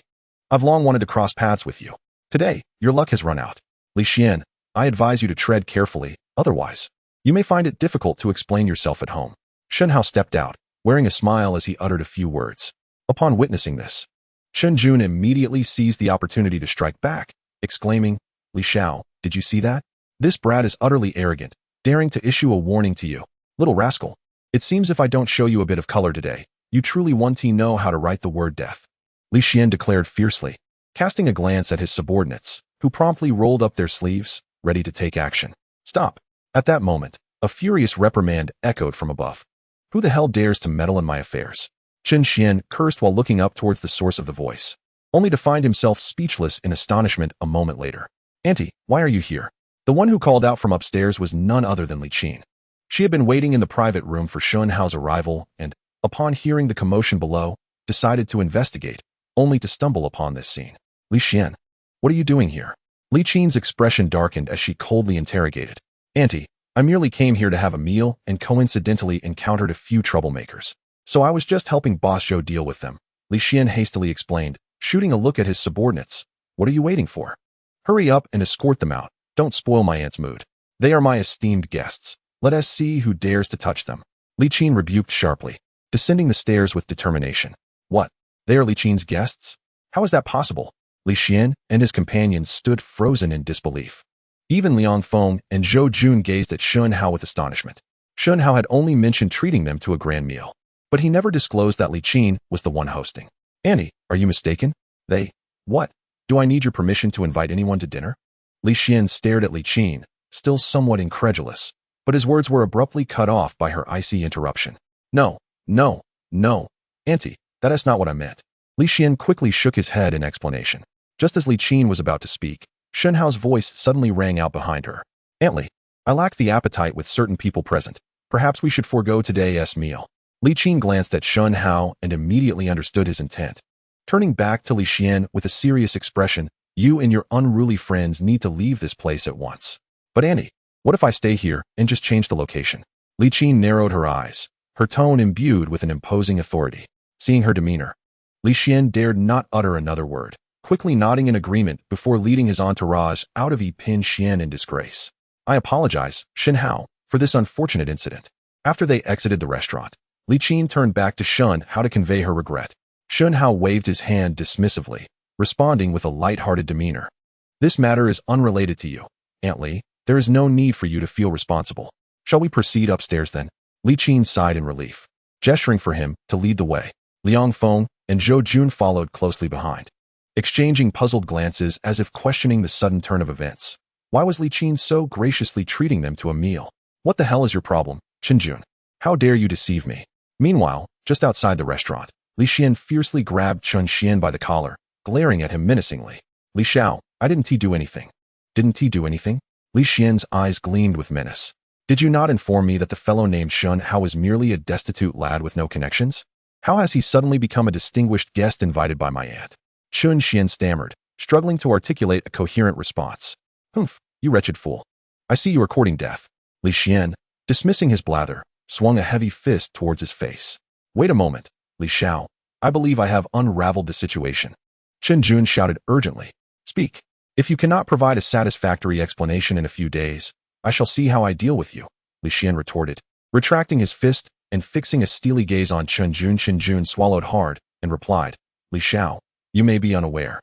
I've long wanted to cross paths with you. Today, your luck has run out. Li Xian, I advise you to tread carefully, otherwise, you may find it difficult to explain yourself at home. Shen Hao stepped out, wearing a smile as he uttered a few words. Upon witnessing this, Chen Jun immediately seized the opportunity to strike back, exclaiming, Li Xiao, did you see that? This brat is utterly arrogant, daring to issue a warning to you. Little rascal, it seems if I don't show you a bit of color today, you truly won't know how to write the word death. Li Xian declared fiercely, casting a glance at his subordinates, who promptly rolled up their sleeves, ready to take action. Stop. At that moment, a furious reprimand echoed from above. Who the hell dares to meddle in my affairs? Chen Xian cursed while looking up towards the source of the voice, only to find himself speechless in astonishment a moment later. Auntie, why are you here? The one who called out from upstairs was none other than Li Qin. She had been waiting in the private room for Shen Hao's arrival and, upon hearing the commotion below, decided to investigate, only to stumble upon this scene. Li Xian, what are you doing here? Li Qin's expression darkened as she coldly interrogated. Auntie, I merely came here to have a meal and coincidentally encountered a few troublemakers. So I was just helping Boss Zhou deal with them. Li Xian hastily explained, shooting a look at his subordinates. What are you waiting for? Hurry up and escort them out. Don't spoil my aunt's mood. They are my esteemed guests. Let us see who dares to touch them. Li Qin rebuked sharply, descending the stairs with determination. What? They are Li Qin's guests? How is that possible? Li Xian and his companions stood frozen in disbelief. Even Liang Feng and Zhou Jun gazed at Shen Hao with astonishment. Shen Hao had only mentioned treating them to a grand meal, but he never disclosed that Li Qin was the one hosting. Annie, are you mistaken? What? Do I need your permission to invite anyone to dinner? Li Xian stared at Li Qin, still somewhat incredulous, but his words were abruptly cut off by her icy interruption. No, Auntie, that is not what I meant. Li Xian quickly shook his head in explanation. Just as Li Qin was about to speak, Shen Hao's voice suddenly rang out behind her. Aunt Li, I lack the appetite with certain people present. Perhaps we should forego today's meal. Li Qin glanced at Shen Hao and immediately understood his intent. Turning back to Li Xian with a serious expression, you and your unruly friends need to leave this place at once. But Annie, what if I stay here and just change the location? Li Qin narrowed her eyes, her tone imbued with an imposing authority. Seeing her demeanor, Li Xian dared not utter another word, quickly nodding in agreement before leading his entourage out of Yipin Xian in disgrace. I apologize, Shen Hao, for this unfortunate incident. After they exited the restaurant, Li Qin turned back to Shen Hao to convey her regret. Shen Hao waved his hand dismissively, responding with a light-hearted demeanor. This matter is unrelated to you, Aunt Li. There is no need for you to feel responsible. Shall we proceed upstairs then? Li Qin sighed in relief, gesturing for him to lead the way. Liang Feng and Zhou Jun followed closely behind, exchanging puzzled glances as if questioning the sudden turn of events. Why was Li Qin so graciously treating them to a meal? What the hell is your problem, Chen Jun? How dare you deceive me? Meanwhile, just outside the restaurant, Li Xian fiercely grabbed Chen Xian by the collar, glaring at him menacingly. Li Xiao, I didn't do anything. Didn't he do anything? Li Xian's eyes gleamed with menace. Did you not inform me that the fellow named Shen Hao is merely a destitute lad with no connections? How has he suddenly become a distinguished guest invited by my aunt? Chen Xian stammered, struggling to articulate a coherent response. Humph, you wretched fool. I see you are courting death. Li Xian, dismissing his blather, swung a heavy fist towards his face. Wait a moment, Li Xiao. I believe I have unraveled the situation. Chen Jun shouted urgently. Speak. If you cannot provide a satisfactory explanation in a few days, I shall see how I deal with you, Li Xian retorted. Retracting his fist and fixing a steely gaze on Chen Jun swallowed hard and replied, Li Xiao, you may be unaware,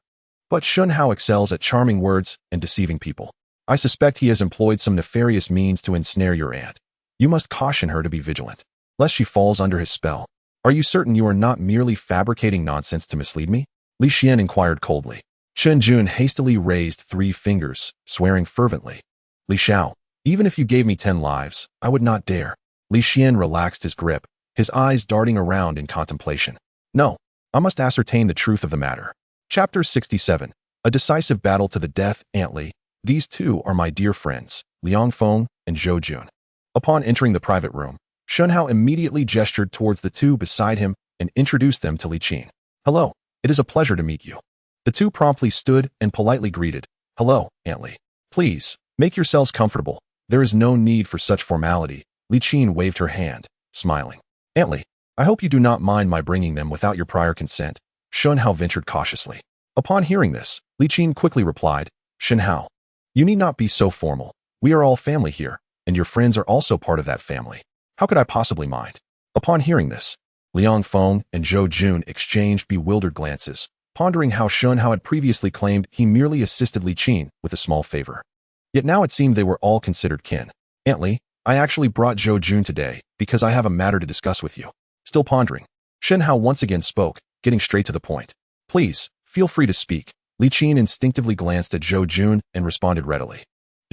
but Shen Hao excels at charming words and deceiving people. I suspect he has employed some nefarious means to ensnare your aunt. You must caution her to be vigilant, lest she falls under his spell. Are you certain you are not merely fabricating nonsense to mislead me? Li Xian inquired coldly. Chen Jun hastily raised 3 fingers, swearing fervently. Li Xiao, even if you gave me 10 lives, I would not dare. Li Xian relaxed his grip, his eyes darting around in contemplation. No, I must ascertain the truth of the matter. Chapter 67. A decisive battle to the death, Aunt Li. These two are my dear friends, Liang Feng and Zhou Jun. Upon entering the private room, Shen Hao immediately gestured towards the two beside him and introduced them to Li Qin. Hello, it is a pleasure to meet you. The two promptly stood and politely greeted. Hello, Aunt Li. Please, make yourselves comfortable. There is no need for such formality. Li Qin waved her hand, smiling. Aunt Li, I hope you do not mind my bringing them without your prior consent, Shen Hao ventured cautiously. Upon hearing this, Li Qin quickly replied, Shen Hao, you need not be so formal. We are all family here, and your friends are also part of that family. How could I possibly mind? Upon hearing this, Liang Feng and Zhou Jun exchanged bewildered glances, pondering how Shen Hao had previously claimed he merely assisted Li Qin with a small favor. Yet now it seemed they were all considered kin. Aunt Li, I actually brought Zhou Jun today because I have a matter to discuss with you. Still pondering, Shen Hao once again spoke, getting straight to the point. Please, feel free to speak. Li Qin instinctively glanced at Zhou Jun and responded readily.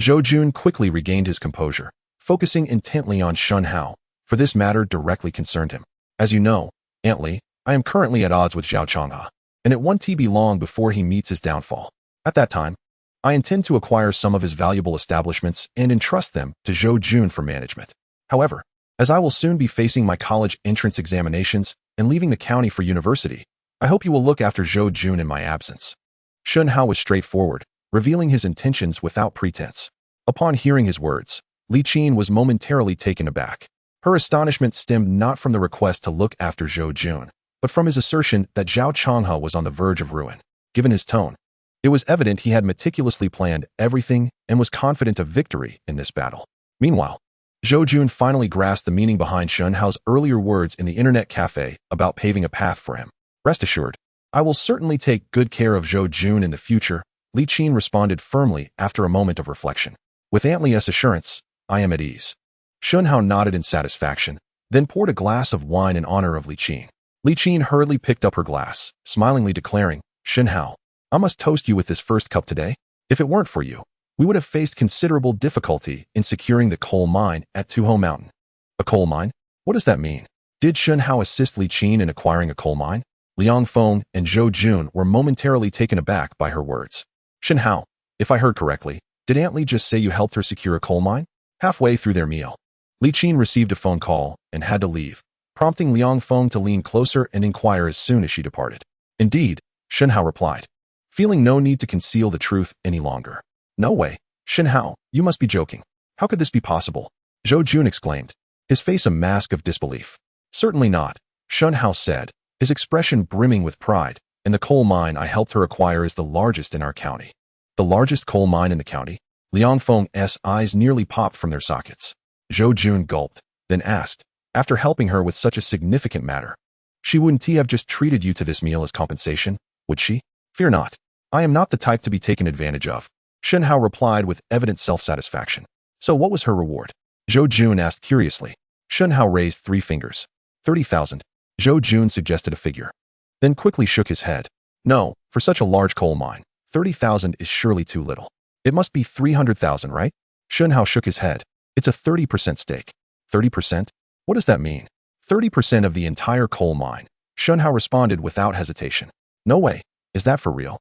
Zhou Jun quickly regained his composure, focusing intently on Shen Hao, for this matter directly concerned him. As you know, Aunt Li, I am currently at odds with Zhao Changhe, and it won't be long before he meets his downfall. At that time, I intend to acquire some of his valuable establishments and entrust them to Zhou Jun for management. However, as I will soon be facing my college entrance examinations and leaving the county for university, I hope you will look after Zhou Jun in my absence. Shen Hao was straightforward, revealing his intentions without pretense. Upon hearing his words, Li Qin was momentarily taken aback. Her astonishment stemmed not from the request to look after Zhou Jun, but from his assertion that Zhao Changhe was on the verge of ruin. Given his tone, it was evident he had meticulously planned everything and was confident of victory in this battle. Meanwhile, Zhou Jun finally grasped the meaning behind Shen Hao's earlier words in the internet cafe about paving a path for him. Rest assured, I will certainly take good care of Zhou Jun in the future, Li Qin responded firmly after a moment of reflection. With Aunt Li's assurance, I am at ease. Shen Hao nodded in satisfaction, then poured a glass of wine in honor of Li Qin. Li Qin hurriedly picked up her glass, smilingly declaring, Shen Hao, I must toast you with this first cup today. If it weren't for you, we would have faced considerable difficulty in securing the coal mine at Tuho Mountain. A coal mine? What does that mean? Did Shen Hao assist Li Qin in acquiring a coal mine? Liang Feng and Zhou Jun were momentarily taken aback by her words. Shen Hao, if I heard correctly, did Aunt Li just say you helped her secure a coal mine? Halfway through their meal, Li Qin received a phone call and had to leave, prompting Liang Feng to lean closer and inquire as soon as she departed. Indeed, Shen Hao replied, feeling no need to conceal the truth any longer. No way, Shen Hao, you must be joking. How could this be possible? Zhou Jun exclaimed, his face a mask of disbelief. Certainly not, Shen Hao said, his expression brimming with pride, and the coal mine I helped her acquire is the largest in our county. The largest coal mine in the county? Liang Feng's eyes nearly popped from their sockets. Zhou Jun gulped, then asked, after helping her with such a significant matter, she wouldn't have just treated you to this meal as compensation, would she? Fear not. I am not the type to be taken advantage of, Shen Hao replied with evident self-satisfaction. So what was her reward? Zhou Jun asked curiously. Shen Hao raised 3 fingers. 30,000. Zhou Jun suggested a figure, then quickly shook his head. No, for such a large coal mine, 30,000 is surely too little. It must be 300,000, right? Shen Hao shook his head. It's a 30% stake. 30%? What does that mean? 30% of the entire coal mine, Shen Hao responded without hesitation. No way. Is that for real?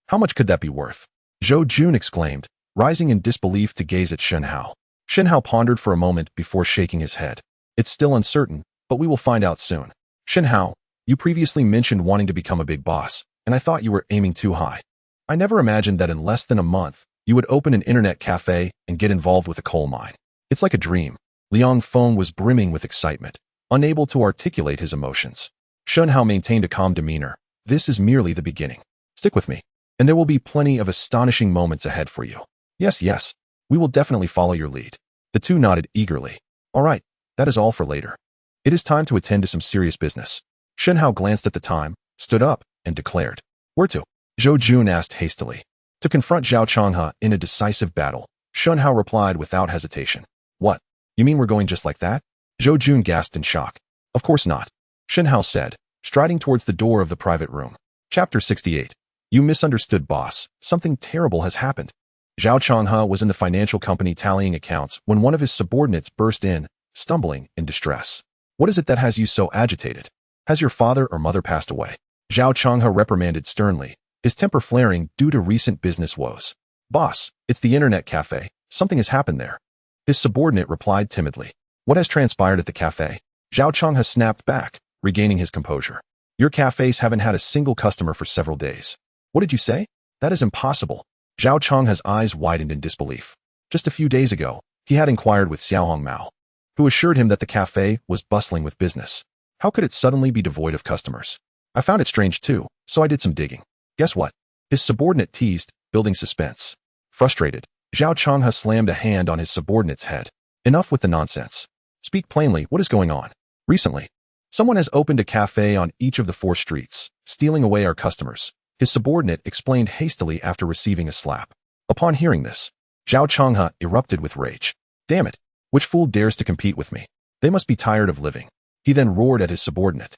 How much could that be worth? Zhou Jun exclaimed, rising in disbelief to gaze at Shen Hao. Shen Hao pondered for a moment before shaking his head. It's still uncertain, but we will find out soon. Shen Hao, you previously mentioned wanting to become a big boss, and I thought you were aiming too high. I never imagined that in less than a month, you would open an internet cafe and get involved with a coal mine. It's like a dream. Liang Feng was brimming with excitement, unable to articulate his emotions. Shen Hao maintained a calm demeanor. This is merely the beginning. Stick with me, and there will be plenty of astonishing moments ahead for you. Yes, we will definitely follow your lead. The two nodded eagerly. All right, that is all for later. It is time to attend to some serious business. Shen Hao glanced at the time, stood up, and declared. Where to? Zhou Jun asked hastily. To confront Zhao Changhe in a decisive battle, Shen Hao replied without hesitation. What? You mean we're going just like that? Zhou Jun gasped in shock. Of course not, Shen Hao said, striding towards the door of the private room. Chapter 68. You misunderstood, boss. Something terrible has happened. Zhao Changhe was in the financial company tallying accounts when one of his subordinates burst in, stumbling in distress. What is it that has you so agitated? Has your father or mother passed away? Zhao Changhe reprimanded sternly, his temper flaring due to recent business woes. Boss, it's the internet cafe. Something has happened there. His subordinate replied timidly. What has transpired at the cafe? Zhao Changhe snapped back, regaining his composure. Your cafes haven't had a single customer for several days. What did you say? That is impossible. Zhao Changhe's eyes widened in disbelief. Just a few days ago, He had inquired with Xiaohong Mao, who assured him that the cafe was bustling with business. How could it suddenly be devoid of customers? I found it strange too, so I did some digging. Guess what? His subordinate teased, building suspense. Frustrated, Zhao Changhe slammed a hand on his subordinate's head. Enough with the nonsense. Speak plainly, what is going on? Recently, someone has opened a cafe on each of the 4 streets, stealing away our customers. His subordinate explained hastily after receiving a slap. Upon hearing this, Zhao Changhe erupted with rage. Damn it! Which fool dares to compete with me? They must be tired of living. He then roared at his subordinate.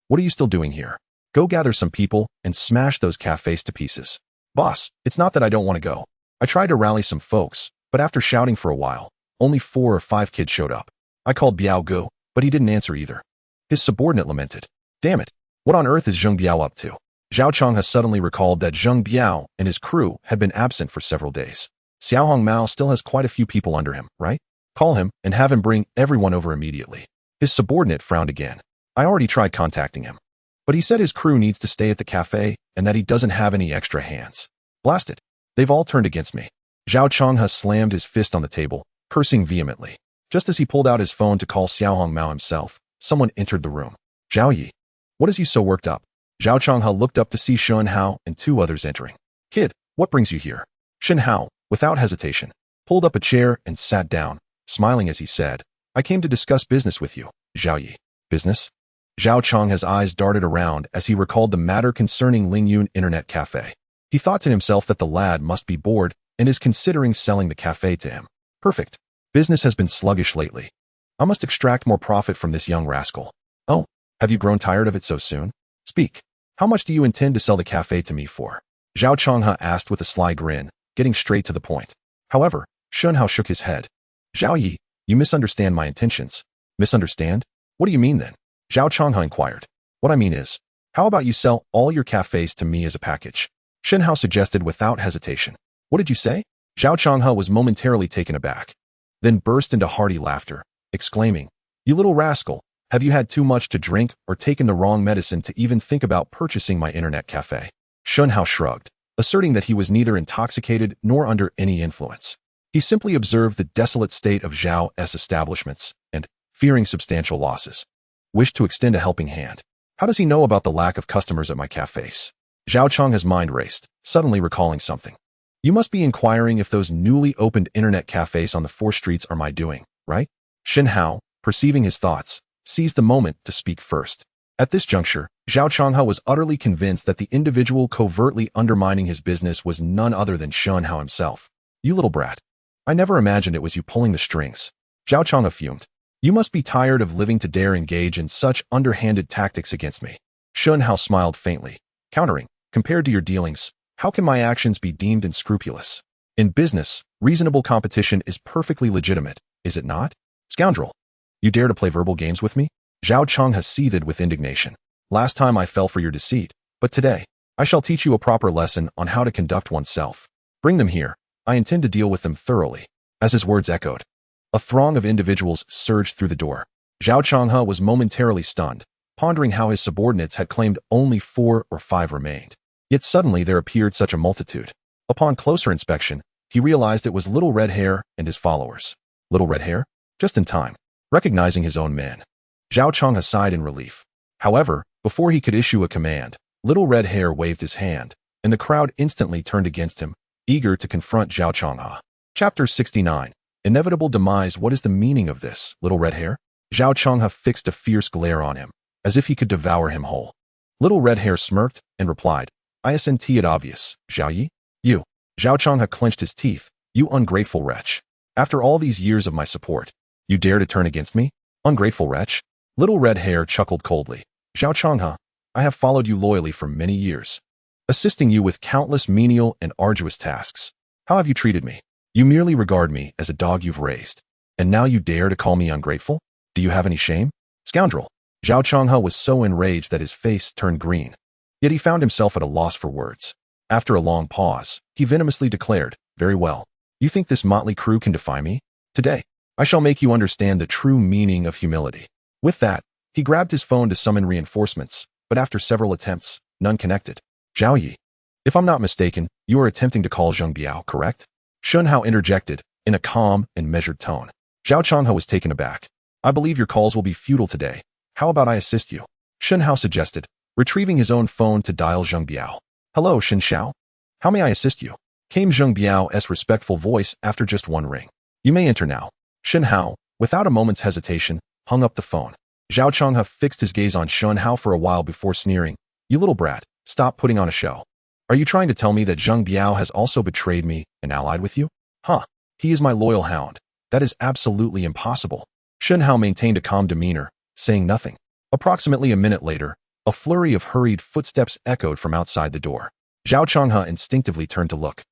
What are you still doing here? Go gather some people and smash those cafes to pieces. Boss, it's not that I don't want to go. I tried to rally some folks, but after shouting for a while, only 4 or 5 kids showed up. I called Biao Gu, but he didn't answer either. His subordinate lamented. Damn it! What on earth is Zheng Biao up to? Zhao Changhe suddenly recalled that Zheng Biao and his crew had been absent for several days. Xiaohong Mao still has quite a few people under him, right? Call him and have him bring everyone over immediately. His subordinate frowned again. I already tried contacting him, but he said his crew needs to stay at the cafe and that he doesn't have any extra hands. Blast it. They've all turned against me. Zhao Changhe slammed his fist on the table, cursing vehemently. Just as he pulled out his phone to call Xiaohong Mao himself, someone entered the room. Zhao Yi. What has you so worked up? Zhao Changhe looked up to see Shen Hao and 2 others entering. Kid, what brings you here? Shen Hao, without hesitation, pulled up a chair and sat down, smiling as he said, I came to discuss business with you, Zhao Yi. Business? Zhao Changhe's eyes darted around as he recalled the matter concerning Lingyun Internet Cafe. He thought to himself that the lad must be bored and is considering selling the cafe to him. Perfect. Business has been sluggish lately. I must extract more profit from this young rascal. Oh, have you grown tired of it so soon? Speak. How much do you intend to sell the cafe to me for? Zhao Changhe asked with a sly grin, getting straight to the point. However, Shen Hao shook his head. Zhao Yi, you misunderstand my intentions. Misunderstand? What do you mean then? Zhao Changhe inquired. What I mean is, how about you sell all your cafes to me as a package? Shen Hao suggested without hesitation. What did you say? Zhao Changhe was momentarily taken aback, then burst into hearty laughter, exclaiming, You little rascal, have you had too much to drink or taken the wrong medicine to even think about purchasing my internet cafe? Shen Hao shrugged, asserting that he was neither intoxicated nor under any influence. He simply observed the desolate state of Zhao's establishments and, fearing substantial losses, wished to extend a helping hand. How does he know about the lack of customers at my cafes? Zhao Chang's mind raced, suddenly recalling something. You must be inquiring if those newly opened internet cafes on the 4 streets are my doing, right? Shen Hao, perceiving his thoughts, seized the moment to speak first. At this juncture, Zhao Changhe was utterly convinced that the individual covertly undermining his business was none other than Shen Hao himself. You little brat. I never imagined it was you pulling the strings. Zhao Changhe fumed. You must be tired of living to dare engage in such underhanded tactics against me. Shen Hao smiled faintly, countering, compared to your dealings, how can my actions be deemed unscrupulous? In business, reasonable competition is perfectly legitimate, is it not? Scoundrel. You dare to play verbal games with me? Zhao Changhe seethed with indignation. Last time I fell for your deceit, but today, I shall teach you a proper lesson on how to conduct oneself. Bring them here. I intend to deal with them thoroughly. As his words echoed, a throng of individuals surged through the door. Zhao Changhe was momentarily stunned, pondering how his subordinates had claimed only 4 or 5 remained. Yet suddenly there appeared such a multitude. Upon closer inspection, he realized it was Little Red Hair and his followers. Little Red Hair? Just in time. Recognizing his own men, Zhao Changhe sighed in relief. However, before he could issue a command, Little Red Hair waved his hand, and the crowd instantly turned against him, eager to confront Zhao Changhe. Chapter 69. Inevitable Demise. What is the meaning of this, Little Red Hair? Zhao Changhe fixed a fierce glare on him, as if he could devour him whole. Little Red Hair smirked and replied, Isn't it obvious, Zhao Yi? You. Zhao Changhe clenched his teeth. You ungrateful wretch. After all these years of my support, you dare to turn against me? Ungrateful wretch? Little Red Hair chuckled coldly. Zhao Changhe, I have followed you loyally for many years, assisting you with countless menial and arduous tasks. How have you treated me? You merely regard me as a dog you've raised, and now you dare to call me ungrateful? Do you have any shame? Scoundrel. Zhao Changhe was so enraged that his face turned green. Yet he found himself at a loss for words. After a long pause, he venomously declared, Very well. You think this motley crew can defy me? Today, I shall make you understand the true meaning of humility. With that, he grabbed his phone to summon reinforcements, but after several attempts, none connected. Zhao Yi. If I'm not mistaken, you are attempting to call Zheng Biao, correct? Shen Hao interjected, in a calm and measured tone. Zhao Changhe was taken aback. I believe your calls will be futile today. How about I assist you? Shen Hao suggested, retrieving his own phone to dial Zheng Biao. Hello, Shen Hao. How may I assist you? Came Zheng Biao's respectful voice after just one ring. You may enter now. Shen Hao, without a moment's hesitation, hung up the phone. Zhao Changhe fixed his gaze on Shen Hao for a while before sneering. You little brat, stop putting on a show. Are you trying to tell me that Zheng Biao has also betrayed me and allied with you? Huh. He is my loyal hound. That is absolutely impossible. Shen Hao maintained a calm demeanor, saying nothing. Approximately a minute later, a flurry of hurried footsteps echoed from outside the door. Zhao Changhe instinctively turned to look,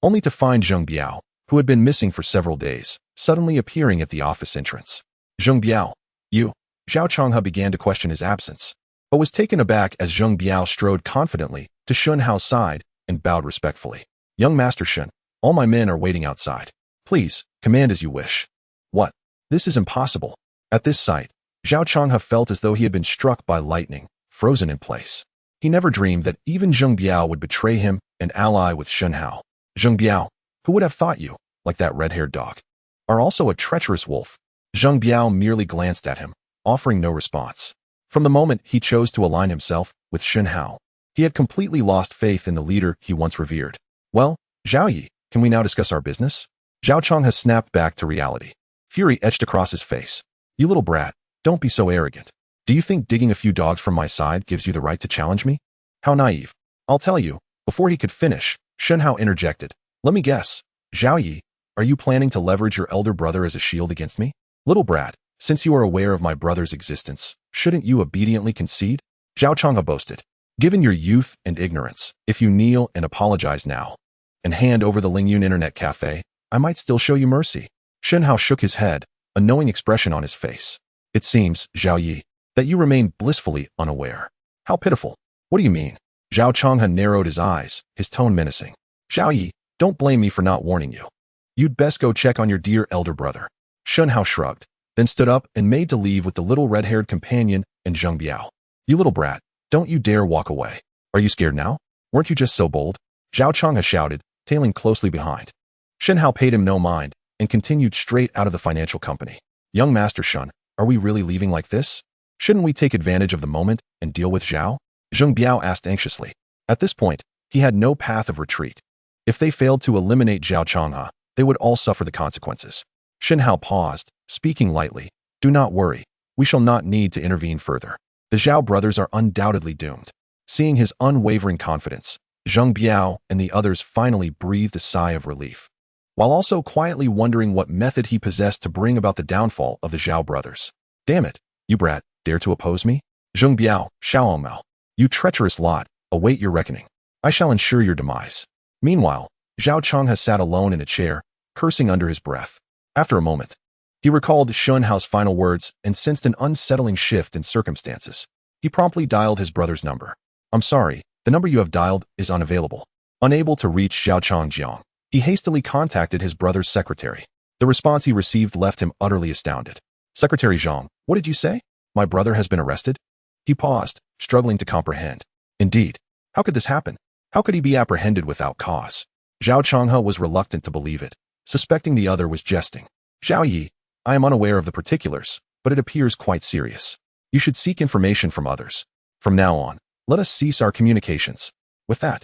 only to find Zheng Biao, who had been missing for several days, suddenly appearing at the office entrance. Zheng Biao, you? Zhao Changhe began to question his absence, but was taken aback as Zheng Biao strode confidently to Shen Hao's side and bowed respectfully. Young Master Shen, all my men are waiting outside. Please, command as you wish. What? This is impossible. At this sight, Zhao Changhe felt as though he had been struck by lightning, frozen in place. He never dreamed that even Zheng Biao would betray him and ally with Shen Hao. Zheng Biao, who would have thought you, like that red-haired dog, are also a treacherous wolf? Zheng Biao merely glanced at him, offering no response. From the moment he chose to align himself with Shen Hao, he had completely lost faith in the leader he once revered. Well, Zhao Yi, can we now discuss our business? Zhao Changhe snapped back to reality. Fury etched across his face. You little brat, don't be so arrogant. Do you think digging a few dogs from my side gives you the right to challenge me? How naive. I'll tell you. Before he could finish, Shen Hao interjected. Let me guess. Zhao Yi, are you planning to leverage your elder brother as a shield against me? Little brat, since you are aware of my brother's existence, shouldn't you obediently concede? Zhao Changhe boasted. Given your youth and ignorance, if you kneel and apologize now, and hand over the Lingyun Internet Café, I might still show you mercy. Shen Hao shook his head, a knowing expression on his face. It seems, Zhao Yi, that you remain blissfully unaware. How pitiful. What do you mean? Zhao Changhe narrowed his eyes, his tone menacing. Zhao Yi, don't blame me for not warning you. You'd best go check on your dear elder brother. Shen Hao shrugged, then stood up and made to leave with the little red-haired companion and Zheng Biao. You little brat, don't you dare walk away. Are you scared now? Weren't you just so bold? Zhao Changhe shouted, tailing closely behind. Shen Hao paid him no mind and continued straight out of the financial company. Young Master Shen, are we really leaving like this? Shouldn't we take advantage of the moment and deal with Zhao? Zheng Biao asked anxiously. At this point, he had no path of retreat. If they failed to eliminate Zhao Changhe, they would all suffer the consequences. Shen Hao paused, speaking lightly. Do not worry. We shall not need to intervene further. The Zhao brothers are undoubtedly doomed. Seeing his unwavering confidence, Zheng Biao and the others finally breathed a sigh of relief, while also quietly wondering what method he possessed to bring about the downfall of the Zhao brothers. Damn it, you brat, dare to oppose me? Zheng Biao, Xiao Mao, you treacherous lot, await your reckoning. I shall ensure your demise. Meanwhile, Zhao Changhe sat alone in a chair, cursing under his breath. After a moment, he recalled Shen Hao's final words and sensed an unsettling shift in circumstances. He promptly dialed his brother's number. I'm sorry, the number you have dialed is unavailable. Unable to reach Zhao Changjiang, he hastily contacted his brother's secretary. The response he received left him utterly astounded. Secretary Zhang, what did you say? My brother has been arrested? He paused, struggling to comprehend. Indeed. How could this happen? How could he be apprehended without cause? Zhao Changhe was reluctant to believe it, suspecting the other was jesting. Zhao Yi, I am unaware of the particulars, but it appears quite serious. You should seek information from others. From now on, let us cease our communications. With that,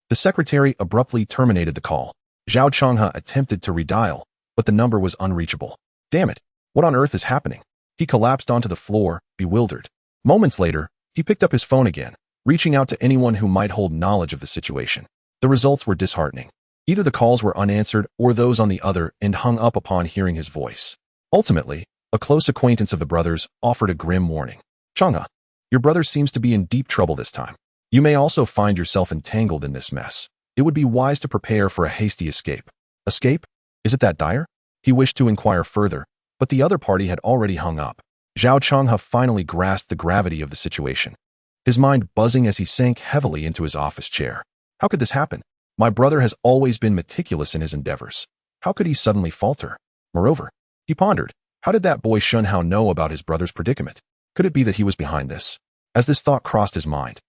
the secretary abruptly terminated the call. Zhao Changhe attempted to redial, but the number was unreachable. Damn it, what on earth is happening? He collapsed onto the floor, bewildered. Moments later, he picked up his phone again, reaching out to anyone who might hold knowledge of the situation. The results were disheartening. Either the calls were unanswered or those on the other end hung up upon hearing his voice. Ultimately, a close acquaintance of the brothers offered a grim warning. Changhe, your brother seems to be in deep trouble this time. You may also find yourself entangled in this mess. It would be wise to prepare for a hasty escape. Escape? Is it that dire? He wished to inquire further, but the other party had already hung up. Zhao Changhe finally grasped the gravity of the situation, his mind buzzing as he sank heavily into his office chair. How could this happen? My brother has always been meticulous in his endeavors. How could he suddenly falter? Moreover, he pondered, how did that boy Shen Hao know about his brother's predicament? Could it be that he was behind this? As this thought crossed his mind,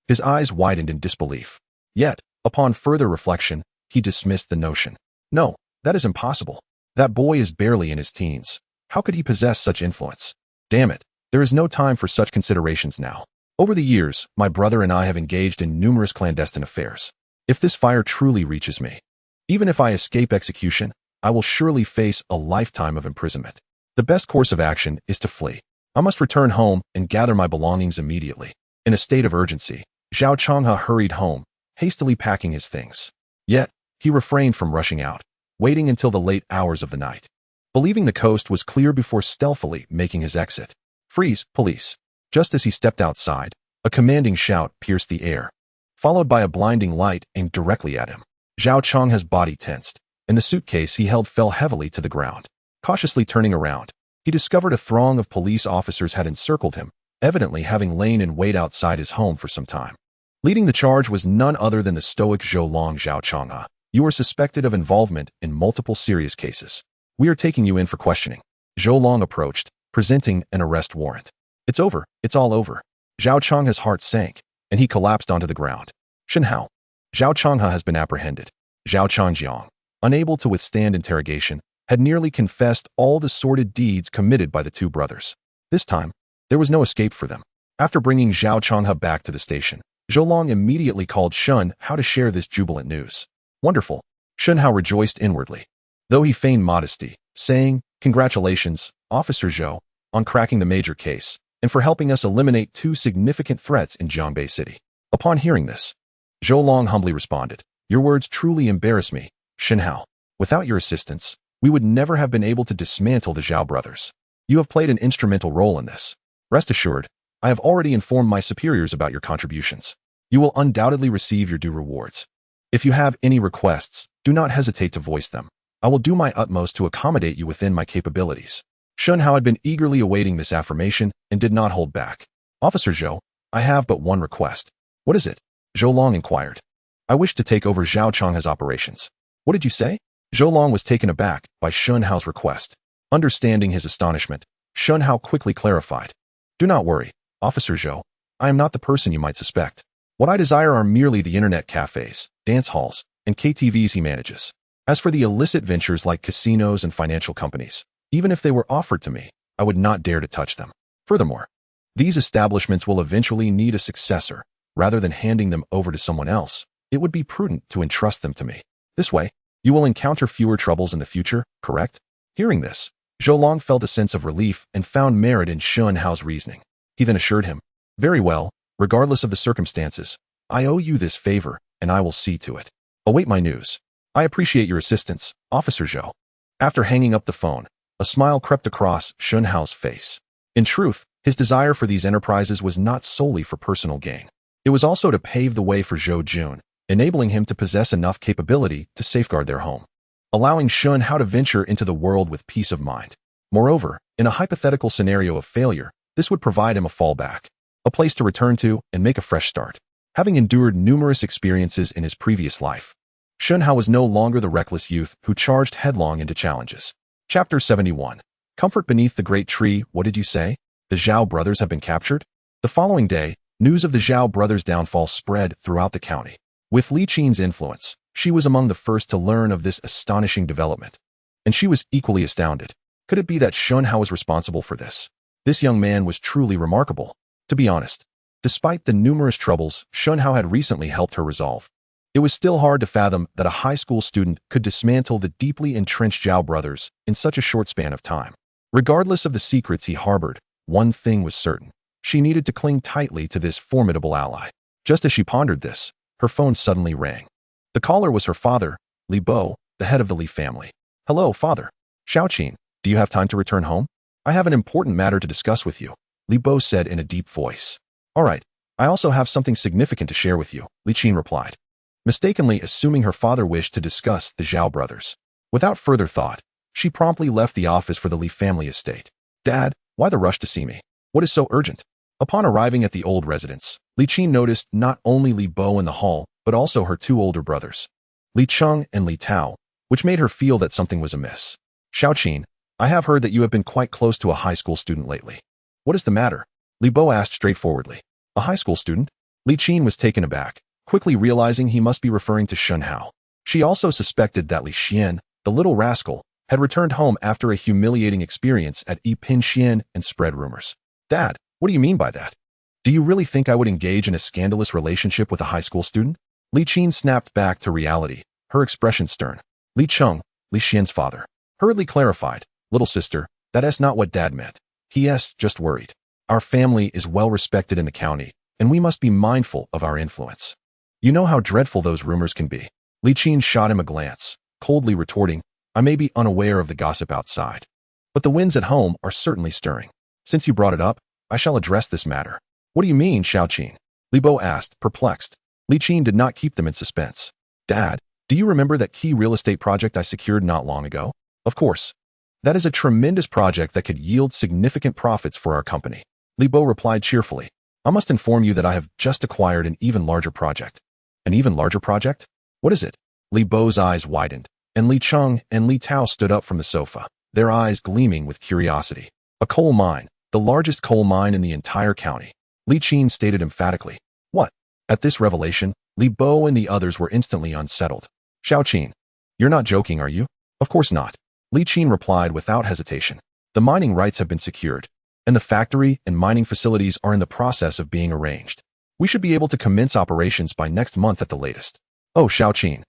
his eyes widened in disbelief. Yet, upon further reflection, he dismissed the notion. No, that is impossible. That boy is barely in his teens. How could he possess such influence? Damn it, there is no time for such considerations now. Over the years, my brother and I have engaged in numerous clandestine affairs. If this fire truly reaches me, even if I escape execution, I will surely face a lifetime of imprisonment. The best course of action is to flee. I must return home and gather my belongings immediately. In a state of urgency, Zhao Changhe hurried home, hastily packing his things. Yet, he refrained from rushing out, waiting until the late hours of the night. Believing the coast was clear before stealthily making his exit. Freeze, police. Just as he stepped outside, a commanding shout pierced the air, followed by a blinding light aimed directly at him. Zhao Changhe's body tensed, and the suitcase he held fell heavily to the ground. Cautiously turning around, he discovered a throng of police officers had encircled him, evidently having lain in wait outside his home for some time. Leading the charge was none other than the stoic Zhou Zhao Changhe. You are suspected of involvement in multiple serious cases. We are taking you in for questioning. Zhou Long approached, presenting an arrest warrant. It's over, it's all over. Zhao Changhe's heart sank, and he collapsed onto the ground. Shen Hao. Zhao Changhe has been apprehended. Zhao Changjiang, unable to withstand interrogation, had nearly confessed all the sordid deeds committed by the two brothers. This time, there was no escape for them. After bringing Zhao Changhe back to the station, Zhou Long immediately called Shen Hao to share this jubilant news. Wonderful. Shen Hao rejoiced inwardly, though he feigned modesty, saying, "Congratulations, Officer Zhou, on cracking the major case, and for helping us eliminate two significant threats in Jiangbei City." Upon hearing this, Zhou Long humbly responded, "Your words truly embarrass me, Shen Hao. Without your assistance, we would never have been able to dismantle the Zhao brothers. You have played an instrumental role in this. Rest assured, I have already informed my superiors about your contributions. You will undoubtedly receive your due rewards. If you have any requests, do not hesitate to voice them. I will do my utmost to accommodate you within my capabilities." Shen Hao had been eagerly awaiting this affirmation and did not hold back. "Officer Zhou, I have but one request." "What is it?" Zhou Long inquired. "I wish to take over Zhao Changhe's operations." "What did you say?" Zhou Long was taken aback by Shen Hao's request. Understanding his astonishment, Shen Hao quickly clarified. "Do not worry, Officer Zhou. I am not the person you might suspect. What I desire are merely the internet cafes, dance halls, and KTVs he manages. As for the illicit ventures like casinos and financial companies, even if they were offered to me, I would not dare to touch them. Furthermore, these establishments will eventually need a successor. Rather than handing them over to someone else, it would be prudent to entrust them to me. This way, you will encounter fewer troubles in the future, correct?" Hearing this, Zhou Long felt a sense of relief and found merit in Shen Hao's reasoning. He then assured him, "Very well, regardless of the circumstances, I owe you this favor, and I will see to it. Await my news. I appreciate your assistance, Officer Zhou." After hanging up the phone, a smile crept across Shen Hao's face. In truth, his desire for these enterprises was not solely for personal gain. It was also to pave the way for Zhou Jun, enabling him to possess enough capability to safeguard their home, allowing Shen Hao to venture into the world with peace of mind. Moreover, in a hypothetical scenario of failure, this would provide him a fallback, a place to return to and make a fresh start. Having endured numerous experiences in his previous life, Shen Hao was no longer the reckless youth who charged headlong into challenges. Chapter 71. Comfort beneath the great tree. What did you say? The Zhao brothers have been captured? The following day, news of the Zhao brothers' downfall spread throughout the county. With Li Qin's influence, she was among the first to learn of this astonishing development. And she was equally astounded. Could it be that Shen Hao was responsible for this? This young man was truly remarkable. To be honest, despite the numerous troubles Shen Hao had recently helped her resolve, it was still hard to fathom that a high school student could dismantle the deeply entrenched Zhao brothers in such a short span of time. Regardless of the secrets he harbored, one thing was certain. She needed to cling tightly to this formidable ally. Just as she pondered this, her phone suddenly rang. The caller was her father, Li Bo, the head of the Li family. "Hello, father. Xiaoqin, do you have time to return home? I have an important matter to discuss with you," Li Bo said in a deep voice. "All right, I also have something significant to share with you," Li Qin replied, mistakenly assuming her father wished to discuss the Zhao brothers. Without further thought, she promptly left the office for the Li family estate. "Dad, why the rush to see me? What is so urgent?" Upon arriving at the old residence, Li Qin noticed not only Li Bo in the hall, but also her two older brothers, Li Cheng and Li Tao, which made her feel that something was amiss. "Xiaoqin, I have heard that you have been quite close to a high school student lately. What is the matter?" Li Bo asked straightforwardly. "A high school student?" Li Qin was taken aback, quickly realizing he must be referring to Shen Hao. She also suspected that Li Xian, the little rascal, had returned home after a humiliating experience at Xian and spread rumors. Dad, what do you mean by that? Do you really think I would engage in a scandalous relationship with a high school student? Li Qin snapped back to reality, her expression stern. Li Cheng, Li Xian's father, hurriedly clarified, little sister, that's not what Dad meant. He.S. just worried. Our family is well respected in the county, and we must be mindful of our influence. You know how dreadful those rumors can be. Li Qin shot him a glance, coldly retorting, I may be unaware of the gossip outside, but the winds at home are certainly stirring. Since you brought it up, I shall address this matter. What do you mean, Xiaoqin? Li Bo asked, perplexed. Li Qin did not keep them in suspense. Dad, do you remember that key real estate project I secured not long ago? Of course. That is a tremendous project that could yield significant profits for our company. Li Bo replied cheerfully. I must inform you that I have just acquired an even larger project. An even larger project? What is it? Li Bo's eyes widened, and Li Cheng and Li Tao stood up from the sofa, their eyes gleaming with curiosity. A coal mine, the largest coal mine in the entire county. Li Qin stated emphatically. What? At this revelation, Li Bo and the others were instantly unsettled. Xiaoqin, you're not joking, are you? Of course not. Li Qin replied without hesitation. The mining rights have been secured, and the factory and mining facilities are in the process of being arranged. We should be able to commence operations by next month at the latest. Oh, Xiaoqin,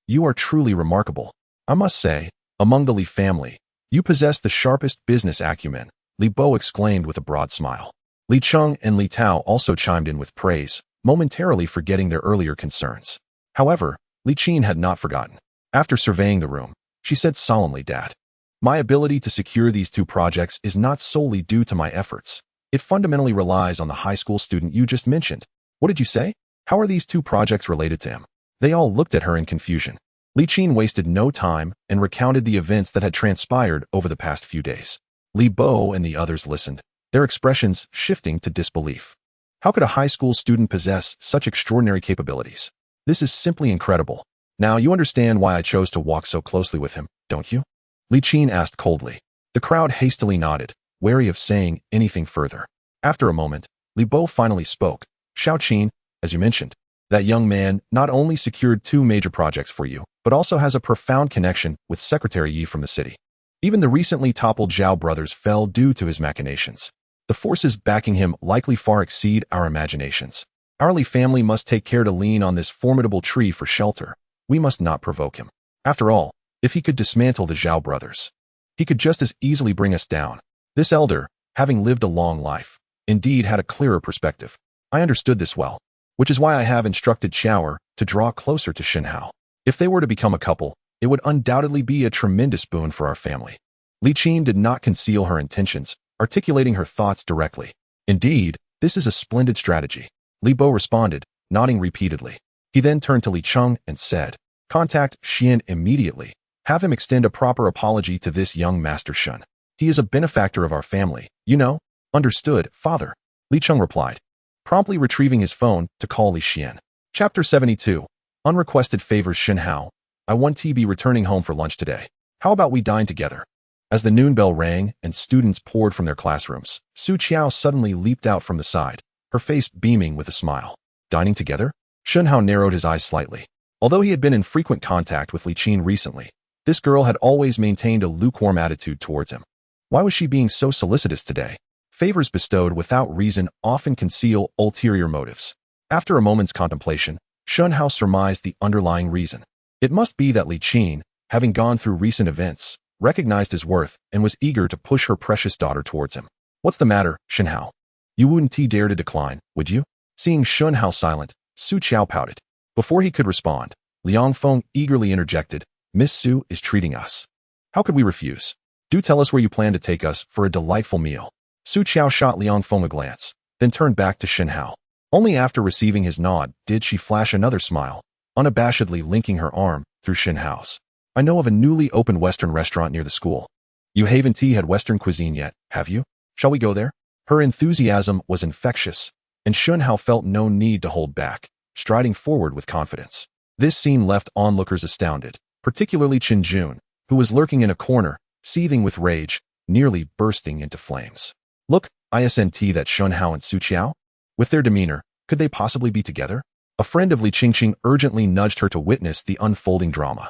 you are truly remarkable. I must say, among the Li family, you possess the sharpest business acumen, Li Bo exclaimed with a broad smile. Li Cheng and Li Tao also chimed in with praise, momentarily forgetting their earlier concerns. However, Li Qin had not forgotten. After surveying the room, she said solemnly, Dad, my ability to secure these two projects is not solely due to my efforts. It fundamentally relies on the high school student you just mentioned. What did you say? How are these two projects related to him? They all looked at her in confusion. Li Qin wasted no time and recounted the events that had transpired over the past few days. Li Bo and the others listened, their expressions shifting to disbelief. How could a high school student possess such extraordinary capabilities? This is simply incredible. Now you understand why I chose to walk so closely with him, don't you? Li Qin asked coldly. The crowd hastily nodded, wary of saying anything further. After a moment, Li Bo finally spoke. Xiaoqin, as you mentioned, that young man not only secured two major projects for you, but also has a profound connection with Secretary Yi from the city. Even the recently toppled Zhao brothers fell due to his machinations. The forces backing him likely far exceed our imaginations. Our Li family must take care to lean on this formidable tree for shelter. We must not provoke him. After all, if he could dismantle the Zhao brothers, he could just as easily bring us down. This elder, having lived a long life, indeed had a clearer perspective. I understood this well, which is why I have instructed Xiaoer to draw closer to Shen Hao. If they were to become a couple, it would undoubtedly be a tremendous boon for our family. Li Qin did not conceal her intentions, articulating her thoughts directly. Indeed, this is a splendid strategy. Li Bo responded, nodding repeatedly. He then turned to Li Cheng and said, contact Xian immediately. Have him extend a proper apology to this young Master Shen. He is a benefactor of our family, you know. Understood, father. Li Cheng replied, promptly retrieving his phone to call Li Xian. Chapter 72. Unrequested favors. Shen Hao, I want to be returning home for lunch today. How about we dine together? As the noon bell rang and students poured from their classrooms, Su Qiao suddenly leaped out from the side, her face beaming with a smile. Dining together? Shen Hao narrowed his eyes slightly. Although he had been in frequent contact with Li Qin recently, this girl had always maintained a lukewarm attitude towards him. Why was she being so solicitous today? Favors bestowed without reason often conceal ulterior motives. After a moment's contemplation, Shen Hao surmised the underlying reason. It must be that Li Qin, having gone through recent events, recognized his worth and was eager to push her precious daughter towards him. What's the matter, Shen Hao? You wouldn't dare to decline, would you? Seeing Shen Hao silent, Su Qiao pouted. Before he could respond, Liang Feng eagerly interjected, Miss Su is treating us. How could we refuse? Do tell us where you plan to take us for a delightful meal. Su Qiao shot Liang Feng a glance, then turned back to Shen Hao. Only after receiving his nod did she flash another smile, unabashedly linking her arm through Shen Hao's. I know of a newly opened Western restaurant near the school. You haven't had Western cuisine yet, have you? Shall we go there? Her enthusiasm was infectious, and Shen Hao felt no need to hold back, striding forward with confidence. This scene left onlookers astounded, particularly Qin Jun, who was lurking in a corner, seething with rage, nearly bursting into flames. Look, isn't that Shen Hao and Su Qiao? With their demeanor, could they possibly be together? A friend of Li Qingqing urgently nudged her to witness the unfolding drama.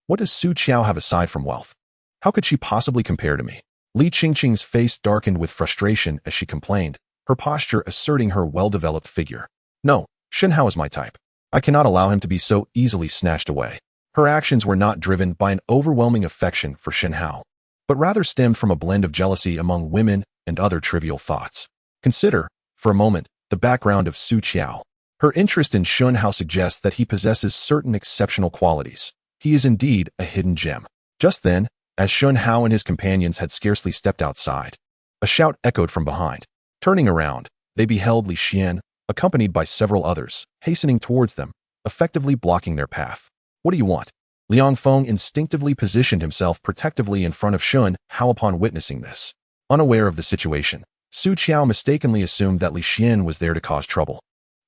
What does Su Qiao have aside from wealth? How could she possibly compare to me? Li Qingqing's face darkened with frustration as she complained, her posture asserting her well-developed figure. No, Shen Hao is my type. I cannot allow him to be so easily snatched away. Her actions were not driven by an overwhelming affection for Shen Hao, but rather stemmed from a blend of jealousy among women and other trivial thoughts. Consider, for a moment, the background of Su Qiao. Her interest in Shen Hao suggests that he possesses certain exceptional qualities. He is indeed a hidden gem. Just then, as Shen Hao and his companions had scarcely stepped outside, a shout echoed from behind. Turning around, they beheld Li Xian, accompanied by several others, hastening towards them, effectively blocking their path. What do you want? Liang Feng instinctively positioned himself protectively in front of Shen Hao upon witnessing this. Unaware of the situation, Su Qiao mistakenly assumed that Li Xian was there to cause trouble,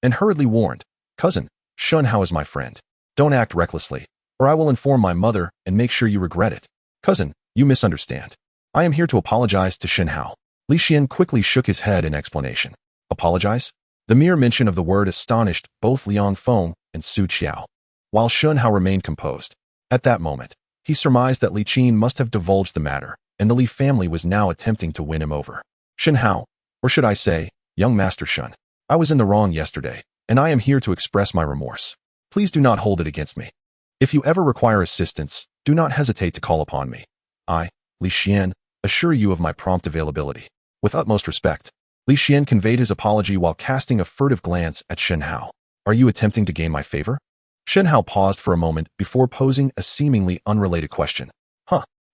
and hurriedly warned, "Cousin, Shen Hao is my friend. Don't act recklessly, or I will inform my mother and make sure you regret it." "Cousin, you misunderstand. I am here to apologize to Shen Hao." Li Xian quickly shook his head in explanation. Apologize? The mere mention of the word astonished both Liang Feng and Su Qiao, while Shen Hao remained composed. At that moment, he surmised that Li Qin must have divulged the matter, and the Li family was now attempting to win him over. "Shen Hao, or should I say, young Master Shen, I was in the wrong yesterday, and I am here to express my remorse. Please do not hold it against me. If you ever require assistance, do not hesitate to call upon me. I, Li Xian, assure you of my prompt availability." With utmost respect, Li Xian conveyed his apology while casting a furtive glance at Shen Hao. "Are you attempting to gain my favor?" Shen Hao paused for a moment before posing a seemingly unrelated question.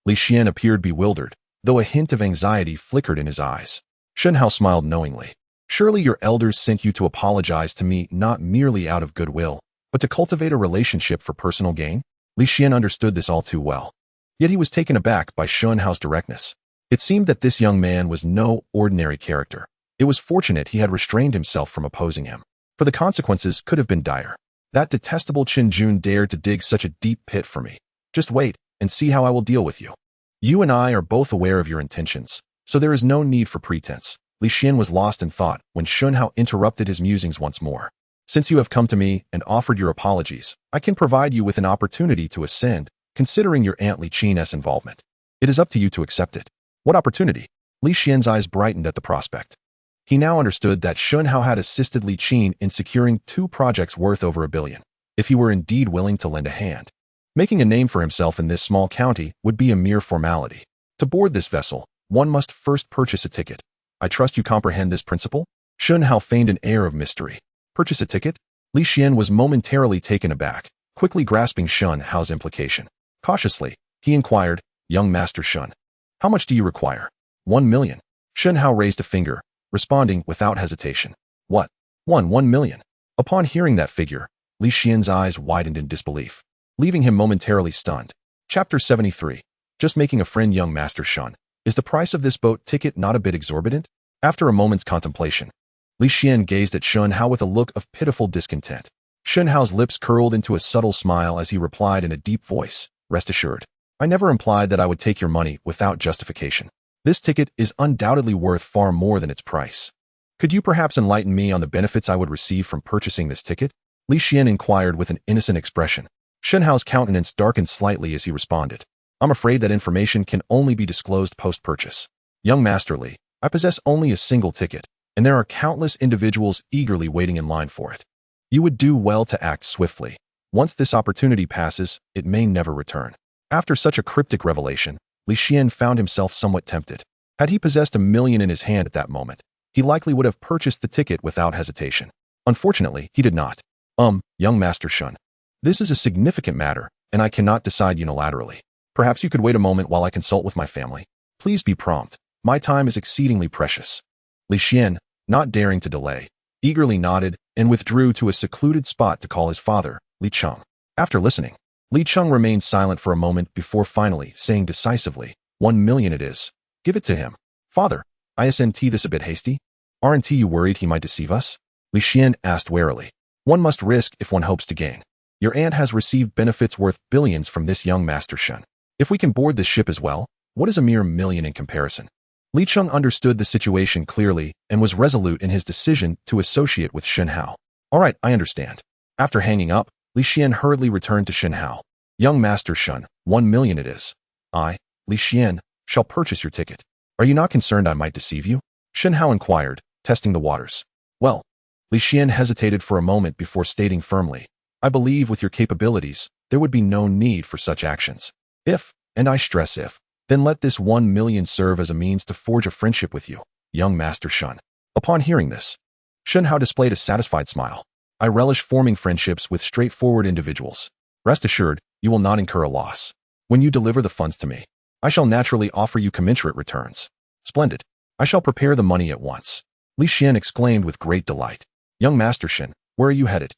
Li Xian appeared bewildered, though a hint of anxiety flickered in his eyes. Shen Hao smiled knowingly. "Surely your elders sent you to apologize to me not merely out of goodwill, but to cultivate a relationship for personal gain?" Li Xian understood this all too well. Yet he was taken aback by Shen Hao's directness. It seemed that this young man was no ordinary character. It was fortunate he had restrained himself from opposing him, for the consequences could have been dire. That detestable Qin Jun dared to dig such a deep pit for me. Just wait and see how I will deal with you. You and I are both aware of your intentions, so there is no need for pretense. Li Xian was lost in thought when Shen Hao interrupted his musings once more. "Since you have come to me and offered your apologies, I can provide you with an opportunity to ascend, considering your Aunt Li Qin's involvement. It is up to you to accept it." "What opportunity?" Li Xian's eyes brightened at the prospect. He now understood that Shen Hao had assisted Li Qin in securing 2 projects worth over $1 billion, if he were indeed willing to lend a hand. Making a name for himself in this small county would be a mere formality. To board this vessel, one must first purchase a ticket. I trust you comprehend this principle? Shen Hao feigned an air of mystery. Purchase a ticket? Li Xian was momentarily taken aback, quickly grasping Shen Hao's implication. Cautiously, he inquired, "Young Master Shen, how much do you require?" 1 million. Shen Hao raised a finger, responding without hesitation. "What? 1 million? Upon hearing that figure, Li Xian's eyes widened in disbelief, leaving him momentarily stunned. Chapter 73. Just making a friend. Young Master Shen, is the price of this boat ticket not a bit exorbitant? After a moment's contemplation, Li Xian gazed at Shen Hao with a look of pitiful discontent. Shen Hao's lips curled into a subtle smile as he replied in a deep voice, "Rest assured, I never implied that I would take your money without justification. This ticket is undoubtedly worth far more than its price. Could you perhaps enlighten me on the benefits I would receive from purchasing this ticket?" Li Xian inquired with an innocent expression. Shen Hao's countenance darkened slightly as he responded, "I'm afraid that information can only be disclosed post-purchase. Young Master Li, I possess only a single ticket, and there are countless individuals eagerly waiting in line for it. You would do well to act swiftly. Once this opportunity passes, it may never return." After such a cryptic revelation, Li Xian found himself somewhat tempted. Had he possessed $1 million in his hand at that moment, he likely would have purchased the ticket without hesitation. Unfortunately, he did not. Young Master Shen, this is a significant matter, and I cannot decide unilaterally. Perhaps you could wait a moment while I consult with my family. Please be prompt. My time is exceedingly precious." Li Xian, not daring to delay, eagerly nodded and withdrew to a secluded spot to call his father, Li Cheng. After listening, Li Cheng remained silent for a moment before finally saying decisively, 1 million it is. Give it to him. Father, isn't this a bit hasty? Aren't you worried he might deceive us? Li Xian asked warily. One must risk if one hopes to gain. Your aunt has received benefits worth billions from this young Master Shen. If we can board this ship as well, what is a mere million in comparison? Li Cheng understood the situation clearly and was resolute in his decision to associate with Shen Hao. All right, I understand. After hanging up, Li Xian hurriedly returned to Shen Hao. Young Master Shen, 1 million it is. Li Xian, shall purchase your ticket. Are you not concerned I might deceive you? Shen Hao inquired, testing the waters. Well, Li Xian hesitated for a moment before stating firmly, I believe with your capabilities, there would be no need for such actions. If, and I stress if, then let this 1 million serve as a means to forge a friendship with you, young Master Shen. Upon hearing this, Shen Hao displayed a satisfied smile. I relish forming friendships with straightforward individuals. Rest assured, you will not incur a loss. When you deliver the funds to me, I shall naturally offer you commensurate returns. Splendid. I shall prepare the money at once. Li Xian exclaimed with great delight. Young Master Shen, where are you headed?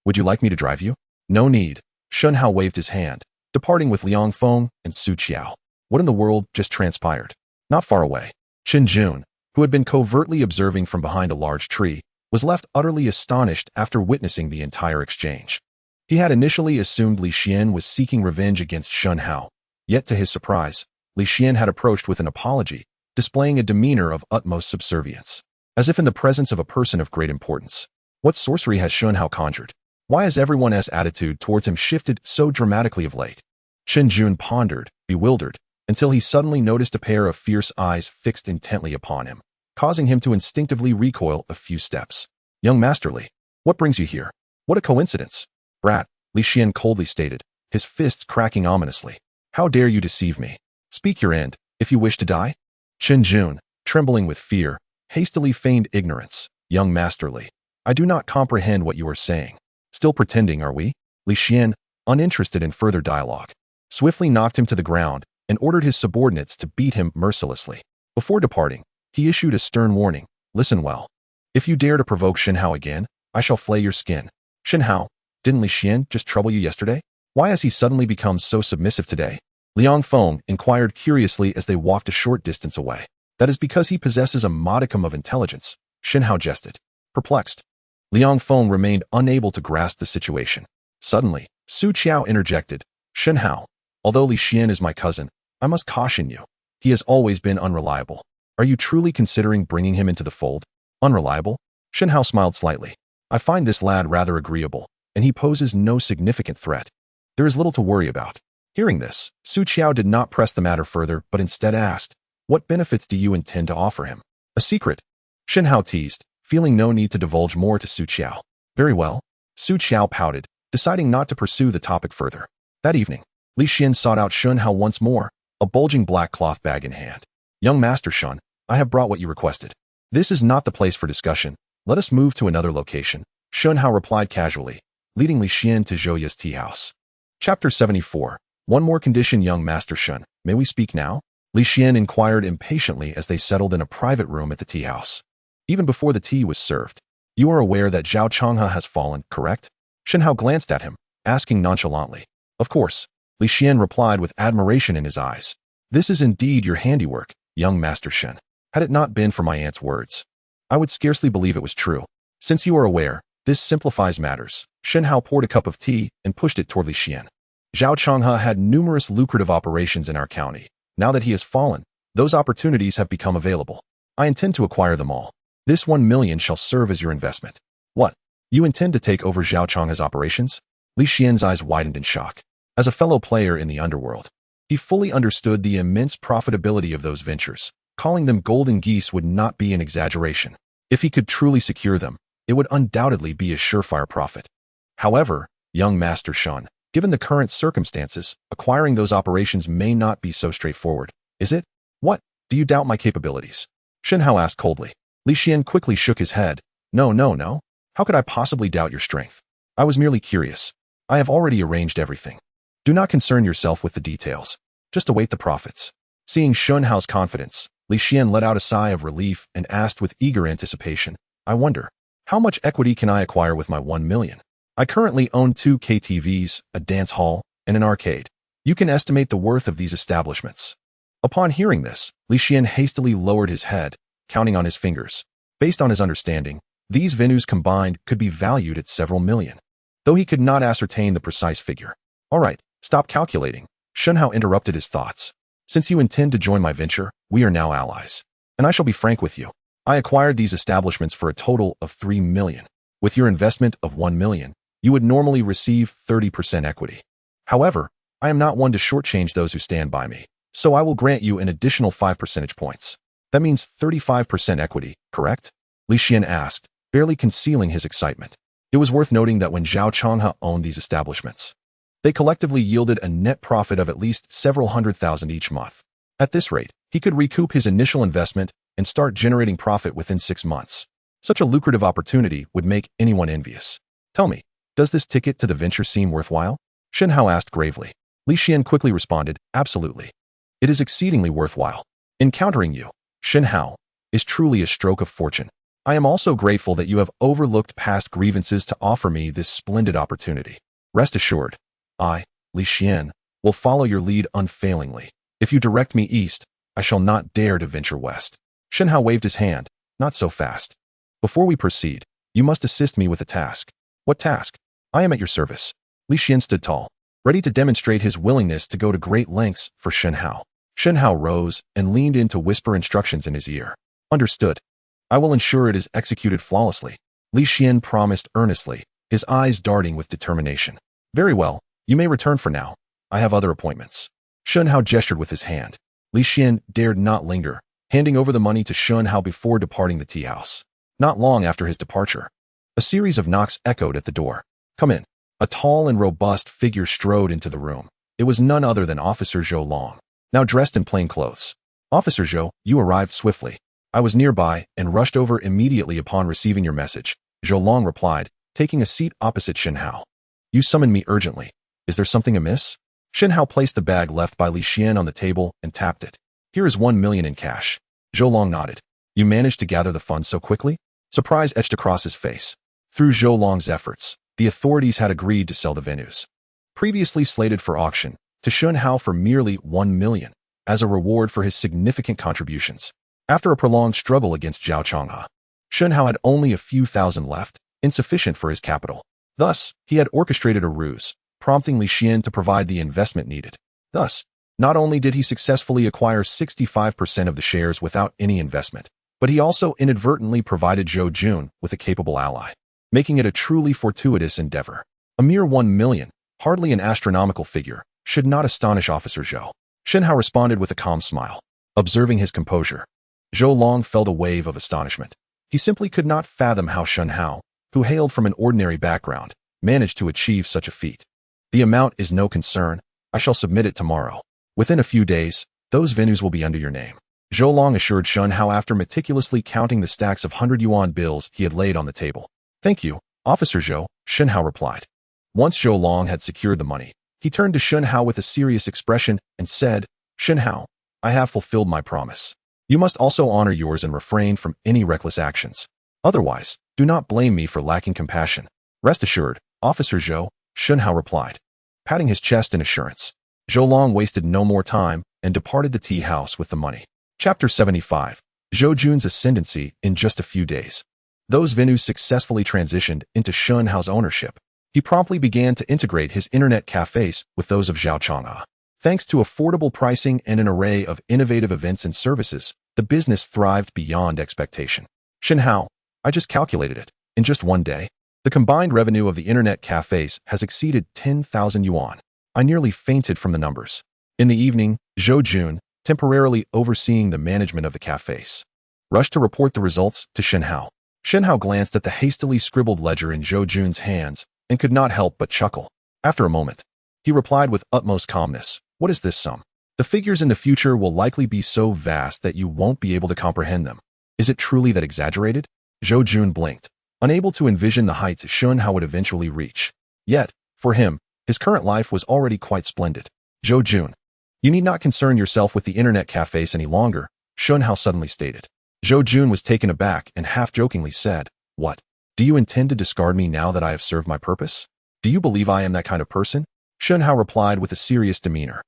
Would you like me to drive you? No need. Shen Hao waved his hand, departing with Liang Feng and Su Qiao. What in the world just transpired? Not far away, Qin Jun, who had been covertly observing from behind a large tree, was left utterly astonished after witnessing the entire exchange. He had initially assumed Li Xian was seeking revenge against Shen Hao, yet to his surprise, Li Xian had approached with an apology, displaying a demeanor of utmost subservience, as if in the presence of a person of great importance. What sorcery has Shen Hao conjured? Why has everyone's attitude towards him shifted so dramatically of late? Qin Jun pondered, bewildered, until he suddenly noticed a pair of fierce eyes fixed intently upon him, causing him to instinctively recoil a few steps. Young Masterly, what brings you here? What a coincidence. Brat, Li Xian coldly stated, his fists cracking ominously. How dare you deceive me? Speak your end, if you wish to die. Qin Jun, trembling with fear, hastily feigned ignorance. Young Masterly, I do not comprehend what you are saying. Still pretending, are we? Li Xian, uninterested in further dialogue, swiftly knocked him to the ground and ordered his subordinates to beat him mercilessly. Before departing, he issued a stern warning. Listen well. If you dare to provoke Shen Hao again, I shall flay your skin. Shen Hao, didn't Li Xian just trouble you yesterday? Why has he suddenly become so submissive today? Liang Feng inquired curiously as they walked a short distance away. That is because he possesses a modicum of intelligence, Shen Hao jested. Perplexed, Liang Feng remained unable to grasp the situation. Suddenly, Su Qiao interjected. Shen Hao, although Li Xian is my cousin, I must caution you. He has always been unreliable. Are you truly considering bringing him into the fold? Unreliable? Shen Hao smiled slightly. I find this lad rather agreeable, and he poses no significant threat. There is little to worry about. Hearing this, Su Qiao did not press the matter further, but instead asked, what benefits do you intend to offer him? A secret? Shen Hao teased, feeling no need to divulge more to Su Qiao. Very well. Su Qiao pouted, deciding not to pursue the topic further. That evening, Li Xian sought out Shen Hao once more, a bulging black cloth bag in hand. Young Master Shen, I have brought what you requested. This is not the place for discussion. Let us move to another location. Shen Hao replied casually, leading Li Xian to Zhouya's tea house. Chapter 74. One more condition, young Master Shen. May we speak now? Li Xian inquired impatiently as they settled in a private room at the tea house. Even before the tea was served. You are aware that Zhao Changhe has fallen, correct? Shen Hao glanced at him, asking nonchalantly. Of course. Li Xian replied with admiration in his eyes. This is indeed your handiwork, young Master Shen. Had it not been for my aunt's words, I would scarcely believe it was true. Since you are aware, this simplifies matters. Shen Hao poured a cup of tea and pushed it toward Li Xian. Zhao Changhe had numerous lucrative operations in our county. Now that he has fallen, those opportunities have become available. I intend to acquire them all. This 1 million shall serve as your investment. What? You intend to take over Zhao Changhe's operations? Li Xian's eyes widened in shock. As a fellow player in the underworld, he fully understood the immense profitability of those ventures. Calling them golden geese would not be an exaggeration. If he could truly secure them, it would undoubtedly be a surefire profit. However, young Master Shen, given the current circumstances, acquiring those operations may not be so straightforward, is it? What? Do you doubt my capabilities? Shen Hao asked coldly. Li Xian quickly shook his head. No. How could I possibly doubt your strength? I was merely curious. I have already arranged everything. Do not concern yourself with the details. Just await the profits. Seeing Shen Hao's confidence, Li Xian let out a sigh of relief and asked with eager anticipation, I wonder, how much equity can I acquire with my 1 million? I currently own 2 KTVs, a dance hall, and an arcade. You can estimate the worth of these establishments. Upon hearing this, Li Xian hastily lowered his head, counting on his fingers. Based on his understanding, these venues combined could be valued at several million, though he could not ascertain the precise figure. All right, stop calculating. Shen Hao interrupted his thoughts. Since you intend to join my venture, we are now allies. And I shall be frank with you. I acquired these establishments for a total of 3 million. With your investment of 1 million, you would normally receive 30% equity. However, I am not one to shortchange those who stand by me, So I will grant you an additional 5 percentage points. That means 35% equity, correct? Li Xian asked, barely concealing his excitement. It was worth noting that when Zhao Changhe owned these establishments, they collectively yielded a net profit of at least several hundred thousand each month. At this rate, he could recoup his initial investment and start generating profit within 6 months. Such a lucrative opportunity would make anyone envious. Tell me, does this ticket to the venture seem worthwhile? Shen Hao asked gravely. Li Xian quickly responded, absolutely. It is exceedingly worthwhile. Encountering you, Shen Hao, is truly a stroke of fortune. I am also grateful that you have overlooked past grievances to offer me this splendid opportunity. Rest assured, I, Li Xian, will follow your lead unfailingly. If you direct me east, I shall not dare to venture west. Shen Hao waved his hand. Not so fast. Before we proceed, you must assist me with a task. What task? I am at your service. Li Xian stood tall, ready to demonstrate his willingness to go to great lengths for Shen Hao. Shen Hao rose and leaned in to whisper instructions in his ear. Understood. I will ensure it is executed flawlessly. Li Xian promised earnestly, his eyes darting with determination. Very well, you may return for now. I have other appointments. Shen Hao gestured with his hand. Li Xian dared not linger, handing over the money to Shen Hao before departing the tea house. Not long after his departure, a series of knocks echoed at the door. Come in. A tall and robust figure strode into the room. It was none other than Officer Zhou Long, now dressed in plain clothes. Officer Zhou, you arrived swiftly. I was nearby and rushed over immediately upon receiving your message, Zhou Long replied, taking a seat opposite Shen Hao. You summoned me urgently. Is there something amiss? Shen Hao placed the bag left by Li Xian on the table and tapped it. Here is 1 million in cash. Zhou Long nodded. You managed to gather the funds so quickly? Surprise etched across his face. Through Zhou Long's efforts, the authorities had agreed to sell the venues, previously slated for auction, to Shen Hao for merely 1 million, as a reward for his significant contributions. After a prolonged struggle against Zhao Changhe, Shen Hao had only a few thousand left, insufficient for his capital. Thus, he had orchestrated a ruse, prompting Li Xian to provide the investment needed. Thus, not only did he successfully acquire 65% of the shares without any investment, but he also inadvertently provided Zhou Jun with a capable ally, making it a truly fortuitous endeavor. A mere 1 million, hardly an astronomical figure, should not astonish Officer Zhou. Shen Hao responded with a calm smile. Observing his composure, Zhou Long felt a wave of astonishment. He simply could not fathom how Shen Hao, who hailed from an ordinary background, managed to achieve such a feat. The amount is no concern. I shall submit it tomorrow. Within a few days, those venues will be under your name. Zhou Long assured Shen Hao after meticulously counting the stacks of 100 yuan bills he had laid on the table. Thank you, Officer Zhou, Shen Hao replied. Once Zhou Long had secured the money, he turned to Shen Hao with a serious expression and said, Shen Hao, I have fulfilled my promise. You must also honor yours and refrain from any reckless actions. Otherwise, do not blame me for lacking compassion. Rest assured, Officer Zhou, Shen Hao replied, patting his chest in assurance. Zhou Long wasted no more time and departed the tea house with the money. Chapter 75. Zhou Jun's ascendancy in just a few days. Those venues successfully transitioned into Shen Hao's ownership. He promptly began to integrate his internet cafes with those of Zhao Changhe. Thanks to affordable pricing and an array of innovative events and services, the business thrived beyond expectation. Shen Hao, I just calculated it. In just one day, the combined revenue of the internet cafes has exceeded 10,000 yuan. I nearly fainted from the numbers. In the evening, Zhou Jun, temporarily overseeing the management of the cafes, rushed to report the results to Shen Hao. Shen Hao glanced at the hastily scribbled ledger in Zhou Jun's hands and could not help but chuckle. After a moment, he replied with utmost calmness, what is this sum? The figures in the future will likely be so vast that you won't be able to comprehend them. Is it truly that exaggerated? Zhou Jun blinked, unable to envision the heights Shen Hao would eventually reach. Yet, for him, his current life was already quite splendid. Zhou Jun, you need not concern yourself with the internet cafes any longer, Shen Hao suddenly stated. Zhou Jun was taken aback and half-jokingly said, what? Do you intend to discard me now that I have served my purpose? Do you believe I am that kind of person? Shen Hao replied with a serious demeanor.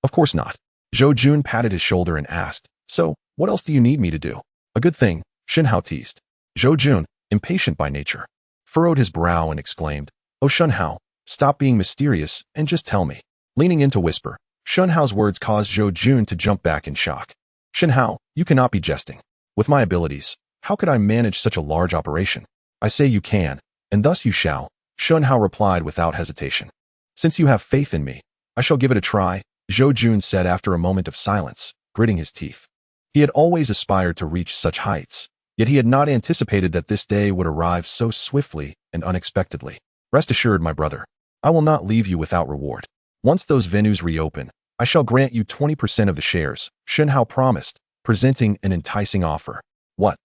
Of course not. Zhou Jun patted his shoulder and asked, so, what else do you need me to do? A good thing, Shen Hao teased. Zhou Jun, impatient by nature, furrowed his brow and exclaimed, oh Shen Hao, stop being mysterious and just tell me. Leaning in to whisper, Shen Hao's words caused Zhou Jun to jump back in shock. Shen Hao, you cannot be jesting. With my abilities, how could I manage such a large operation? I say you can, and thus you shall, Shen Hao replied without hesitation. Since you have faith in me, I shall give it a try, Zhou Jun said after a moment of silence, gritting his teeth. He had always aspired to reach such heights, yet he had not anticipated that this day would arrive so swiftly and unexpectedly. Rest assured, my brother, I will not leave you without reward. Once those venues reopen, I shall grant you 20% of the shares, Shen Hao promised, presenting an enticing offer. What?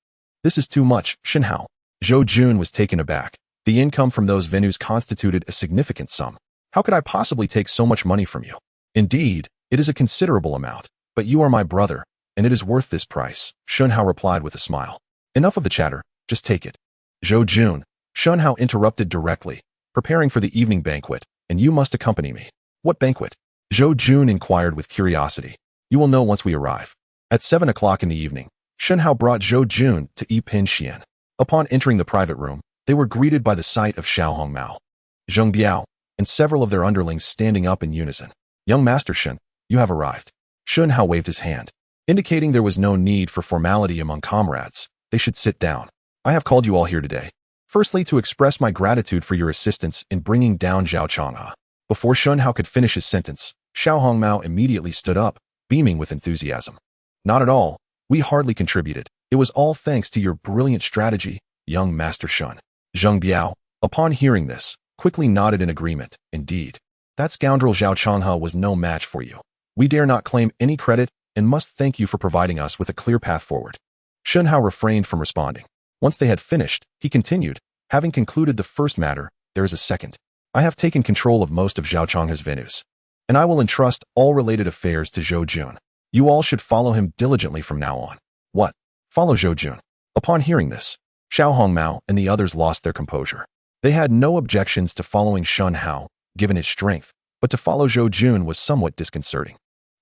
This is too much, Shen Hao. Zhou Jun was taken aback. The income from those venues constituted a significant sum. How could I possibly take so much money from you? Indeed, it is a considerable amount, but you are my brother, and it is worth this price, Shen Hao replied with a smile. Enough of the chatter, just take it. Zhou Jun, Shen Hao interrupted directly, preparing for the evening banquet, and you must accompany me. What banquet? Zhou Jun inquired with curiosity. You will know once we arrive. At 7 o'clock in the evening, Shen Hao brought Zhou Jun to Yipin Xian. Upon entering the private room, they were greeted by the sight of Xiaohong Mao, Zheng Biao, and several of their underlings standing up in unison. Young Master Shen, you have arrived. Shen Hao waved his hand, indicating there was no need for formality among comrades. They should sit down. I have called you all here today. Firstly, to express my gratitude for your assistance in bringing down Zhao Changhe. Before Shen Hao could finish his sentence, Xiaohong Mao immediately stood up, beaming with enthusiasm. Not at all. We hardly contributed. It was all thanks to your brilliant strategy, young Master Shen. Zheng Biao, upon hearing this, quickly nodded in agreement. Indeed, that scoundrel Zhao Changhe was no match for you. We dare not claim any credit and must thank you for providing us with a clear path forward. Shen Hao refrained from responding. Once they had finished, he continued, having concluded the first matter, there is a second. I have taken control of most of Zhao Changhe's venues, and I will entrust all related affairs to Zhou Jun. You all should follow him diligently from now on. What? Follow Zhou Jun. Upon hearing this, Xiaohong Mao and the others lost their composure. They had no objections to following Shen Hao, given his strength, but to follow Zhou Jun was somewhat disconcerting.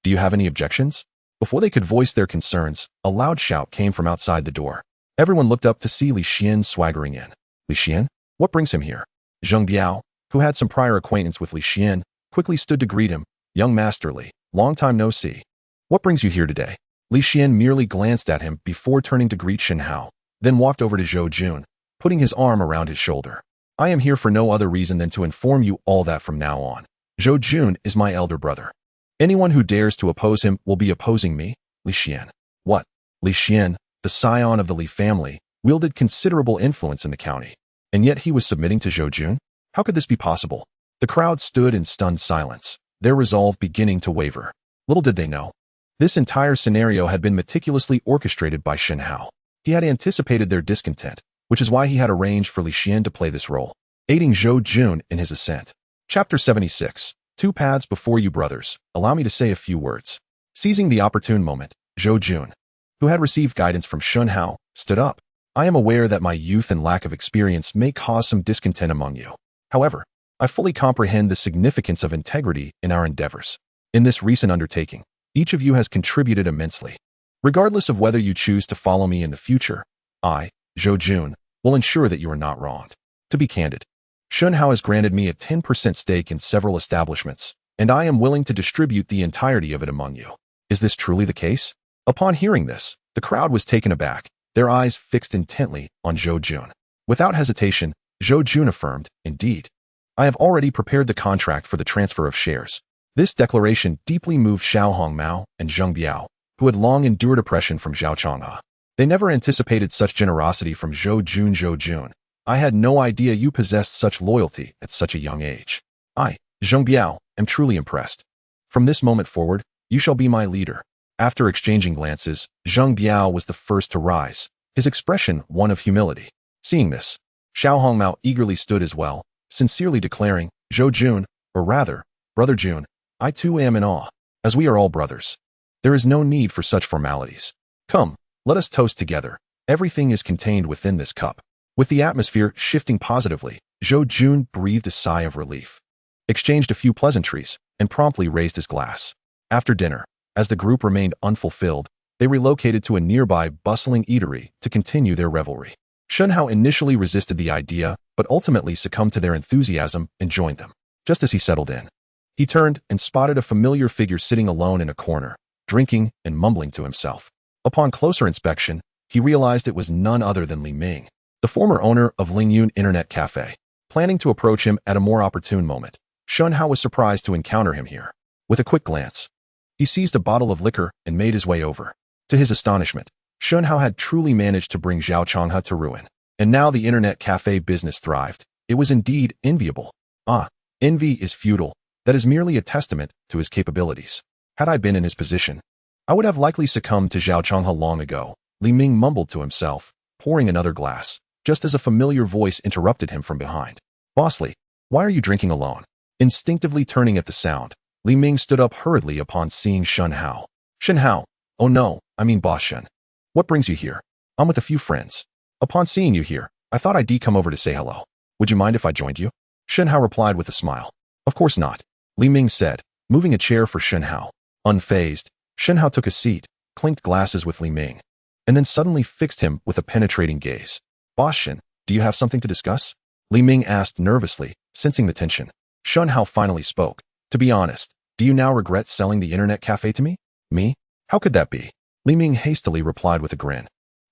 Do you have any objections? Before they could voice their concerns, a loud shout came from outside the door. Everyone looked up to see Li Xian swaggering in. Li Xian? What brings him here? Zheng Biao, who had some prior acquaintance with Li Xian, quickly stood to greet him. Young Master Li, long time no see. What brings you here today? Li Xian merely glanced at him before turning to greet Shen Hao, then walked over to Zhou Jun, putting his arm around his shoulder. I am here for no other reason than to inform you all that from now on, Zhou Jun is my elder brother. Anyone who dares to oppose him will be opposing me, Li Xian. What? Li Xian, the scion of the Li family, wielded considerable influence in the county, and yet he was submitting to Zhou Jun? How could this be possible? The crowd stood in stunned silence, their resolve beginning to waver. Little did they know, this entire scenario had been meticulously orchestrated by Shen Hao. He had anticipated their discontent, which is why he had arranged for Li Xian to play this role, aiding Zhou Jun in his ascent. Chapter 76. 2 paths before you, brothers. Allow me to say a few words. Seizing the opportune moment, Zhou Jun, who had received guidance from Shen Hao, stood up. I am aware that my youth and lack of experience may cause some discontent among you. However, I fully comprehend the significance of integrity in our endeavors. In this recent undertaking, each of you has contributed immensely. Regardless of whether you choose to follow me in the future, I, Zhou Jun, will ensure that you are not wronged. To be candid, Shen Hao has granted me a 10% stake in several establishments, and I am willing to distribute the entirety of it among you. Is this truly the case? Upon hearing this, the crowd was taken aback, their eyes fixed intently on Zhou Jun. Without hesitation, Zhou Jun affirmed, indeed. I have already prepared the contract for the transfer of shares. This declaration deeply moved Xiaohong Mao and Zheng Biao, who had long endured oppression from Zhao Changhe. They never anticipated such generosity from Zhou Jun. Zhou Jun, I had no idea you possessed such loyalty at such a young age. I, Zheng Biao, am truly impressed. From this moment forward, you shall be my leader. After exchanging glances, Zheng Biao was the first to rise, his expression one of humility. Seeing this, Xiaohong Mao eagerly stood as well, sincerely declaring, Zhou Jun, or rather, Brother Jun, I too am in awe, as we are all brothers. There is no need for such formalities. Come, let us toast together. Everything is contained within this cup. With the atmosphere shifting positively, Zhou Jun breathed a sigh of relief, exchanged a few pleasantries, and promptly raised his glass. After dinner, as the group remained unfulfilled, they relocated to a nearby bustling eatery to continue their revelry. Shen Hao initially resisted the idea, but ultimately succumbed to their enthusiasm and joined them. Just as he settled in, he turned and spotted a familiar figure sitting alone in a corner, drinking and mumbling to himself. Upon closer inspection, he realized it was none other than Li Ming, the former owner of Lingyun Internet Café. Planning to approach him at a more opportune moment, Shen Hao was surprised to encounter him here. With a quick glance, he seized a bottle of liquor and made his way over. To his astonishment, Shen Hao had truly managed to bring Zhao Changhe to ruin. And now the internet cafe business thrived. It was indeed enviable. Envy is futile. That is merely a testament to his capabilities. Had I been in his position, I would have likely succumbed to Zhao Changhe long ago. Li Ming mumbled to himself, pouring another glass, just as a familiar voice interrupted him from behind. Bossly, why are you drinking alone? Instinctively turning at the sound, Li Ming stood up hurriedly upon seeing Shen Hao. Shen Hao, oh no, I mean Boss Shen. What brings you here? I'm with a few friends. Upon seeing you here, I thought I'd come over to say hello. Would you mind if I joined you? Shen Hao replied with a smile. Of course not, Li Ming said, moving a chair for Shen Hao. Unfazed, Shen Hao took a seat, clinked glasses with Li Ming, and then suddenly fixed him with a penetrating gaze. Boss Shen, do you have something to discuss? Li Ming asked nervously, sensing the tension. Shen Hao finally spoke. To be honest, do you now regret selling the internet cafe to me? Me? How could that be? Li Ming hastily replied with a grin.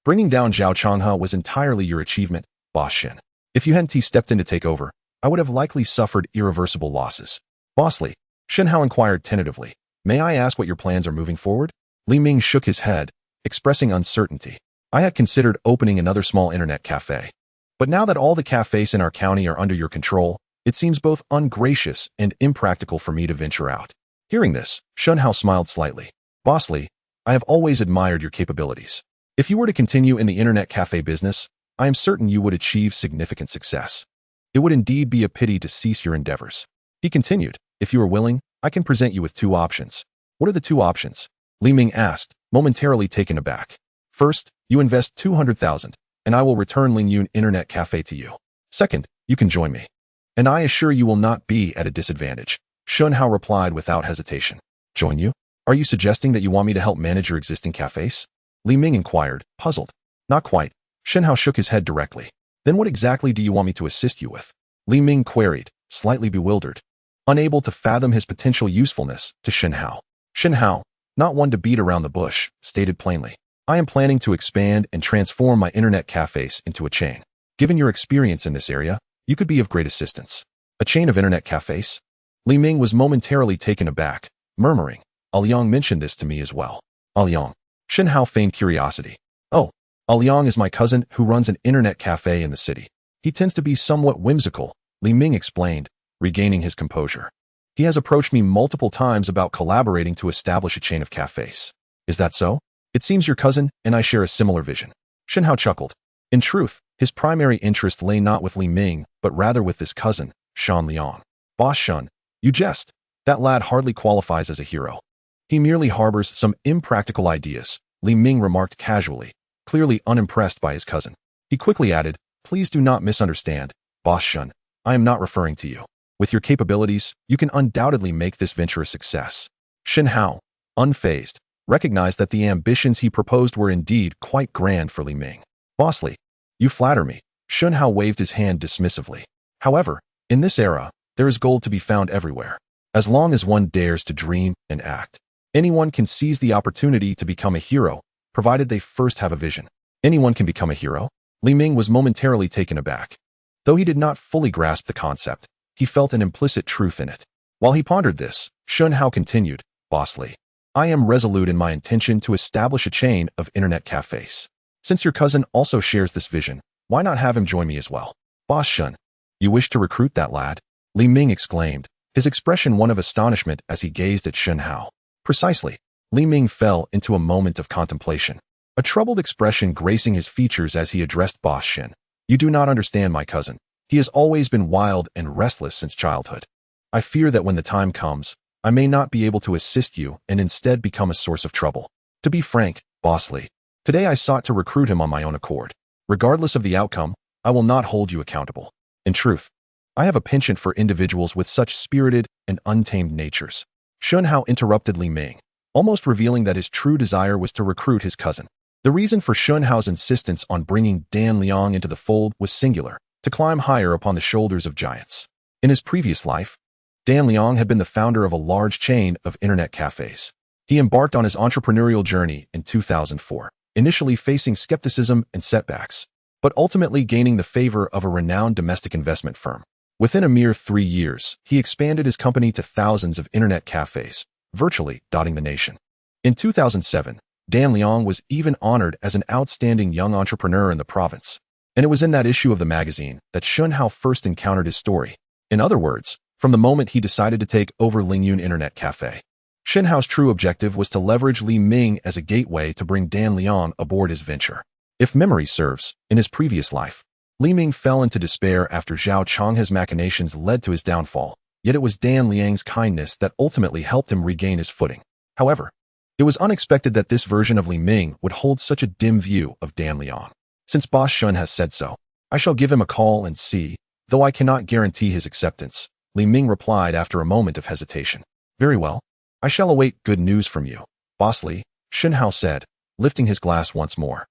Bringing down Zhao Changhe was entirely your achievement, Boss Shen. If you hadn't stepped in to take over, I would have likely suffered irreversible losses. Bossly, Shen Hao inquired tentatively. May I ask what your plans are moving forward? Li Ming shook his head, expressing uncertainty. I had considered opening another small internet cafe. But now that all the cafes in our county are under your control, it seems both ungracious and impractical for me to venture out. Hearing this, Shen Hao smiled slightly. Bossly, I have always admired your capabilities. If you were to continue in the internet cafe business, I am certain you would achieve significant success. It would indeed be a pity to cease your endeavors. He continued, if you are willing, I can present you with two options. What are the two options? Li Ming asked, momentarily taken aback. First, you invest 200,000, and I will return Lingyun Internet Cafe to you. Second, you can join me. And I assure you will not be at a disadvantage. Shen Hao replied without hesitation. Join you? Are you suggesting that you want me to help manage your existing cafes? Li Ming inquired, puzzled. Not quite. Shen Hao shook his head directly. Then what exactly do you want me to assist you with? Li Ming queried, slightly bewildered, unable to fathom his potential usefulness to Shen Hao. Shen Hao, not one to beat around the bush, stated plainly. I am planning to expand and transform my internet cafes into a chain. Given your experience in this area, you could be of great assistance. A chain of internet cafes? Li Ming was momentarily taken aback, murmuring, Aoyang mentioned this to me as well. Aoyang. Shen Hao feigned curiosity. Oh, Aoyang is my cousin who runs an internet cafe in the city. He tends to be somewhat whimsical, Li Ming explained, regaining his composure. He has approached me multiple times about collaborating to establish a chain of cafes. Is that so? It seems your cousin and I share a similar vision. Shen Hao chuckled. In truth, his primary interest lay not with Li Ming, but rather with his cousin, Shan Liang. Boss Shen, you jest. That lad hardly qualifies as a hero. He merely harbors some impractical ideas, Li Ming remarked casually, clearly unimpressed by his cousin. He quickly added, please do not misunderstand, Boss Shen. I am not referring to you. With your capabilities, you can undoubtedly make this venture a success. Shen Hao, unfazed, recognized that the ambitions he proposed were indeed quite grand for Li Ming. Bossly, you flatter me. Shen Hao waved his hand dismissively. However, in this era, there is gold to be found everywhere. As long as one dares to dream and act, anyone can seize the opportunity to become a hero, provided they first have a vision. Anyone can become a hero? Li Ming was momentarily taken aback. Though he did not fully grasp the concept, he felt an implicit truth in it. While he pondered this, Shen Hao continued, Bossly, I am resolute in my intention to establish a chain of internet cafes. Since your cousin also shares this vision, why not have him join me as well? Boss Shen, you wish to recruit that lad? Li Ming exclaimed, his expression one of astonishment as he gazed at Shen Hao. Precisely. Li Ming fell into a moment of contemplation, a troubled expression gracing his features as he addressed Boss Shen. You do not understand my cousin. He has always been wild and restless since childhood. I fear that when the time comes, I may not be able to assist you and instead become a source of trouble. To be frank, Bossly, today I sought to recruit him on my own accord. Regardless of the outcome, I will not hold you accountable. In truth, I have a penchant for individuals with such spirited and untamed natures. Shen Hao interrupted Li Ming, almost revealing that his true desire was to recruit his cousin. The reason for Shen Hao's insistence on bringing Dan Liang into the fold was singular, to climb higher upon the shoulders of giants. In his previous life, Dan Liang had been the founder of a large chain of internet cafes. He embarked on his entrepreneurial journey in 2004, initially facing skepticism and setbacks, but ultimately gaining the favor of a renowned domestic investment firm. Within a mere 3 years, he expanded his company to thousands of internet cafes, virtually dotting the nation. In 2007, Dan Liang was even honored as an outstanding young entrepreneur in the province. And it was in that issue of the magazine that Shen Hao first encountered his story. In other words, from the moment he decided to take over Lingyun Internet Cafe. Shen Hao's true objective was to leverage Li Ming as a gateway to bring Dan Liang aboard his venture. If memory serves, in his previous life, Li Ming fell into despair after Zhao Changhe's machinations led to his downfall, yet it was Dan Liang's kindness that ultimately helped him regain his footing. However, it was unexpected that this version of Li Ming would hold such a dim view of Dan Liang. Since Boss Shen has said so, I shall give him a call and see, though I cannot guarantee his acceptance, Li Ming replied after a moment of hesitation. Very well. I shall await good news from you, Boss Li, Shen Hao said, lifting his glass once more.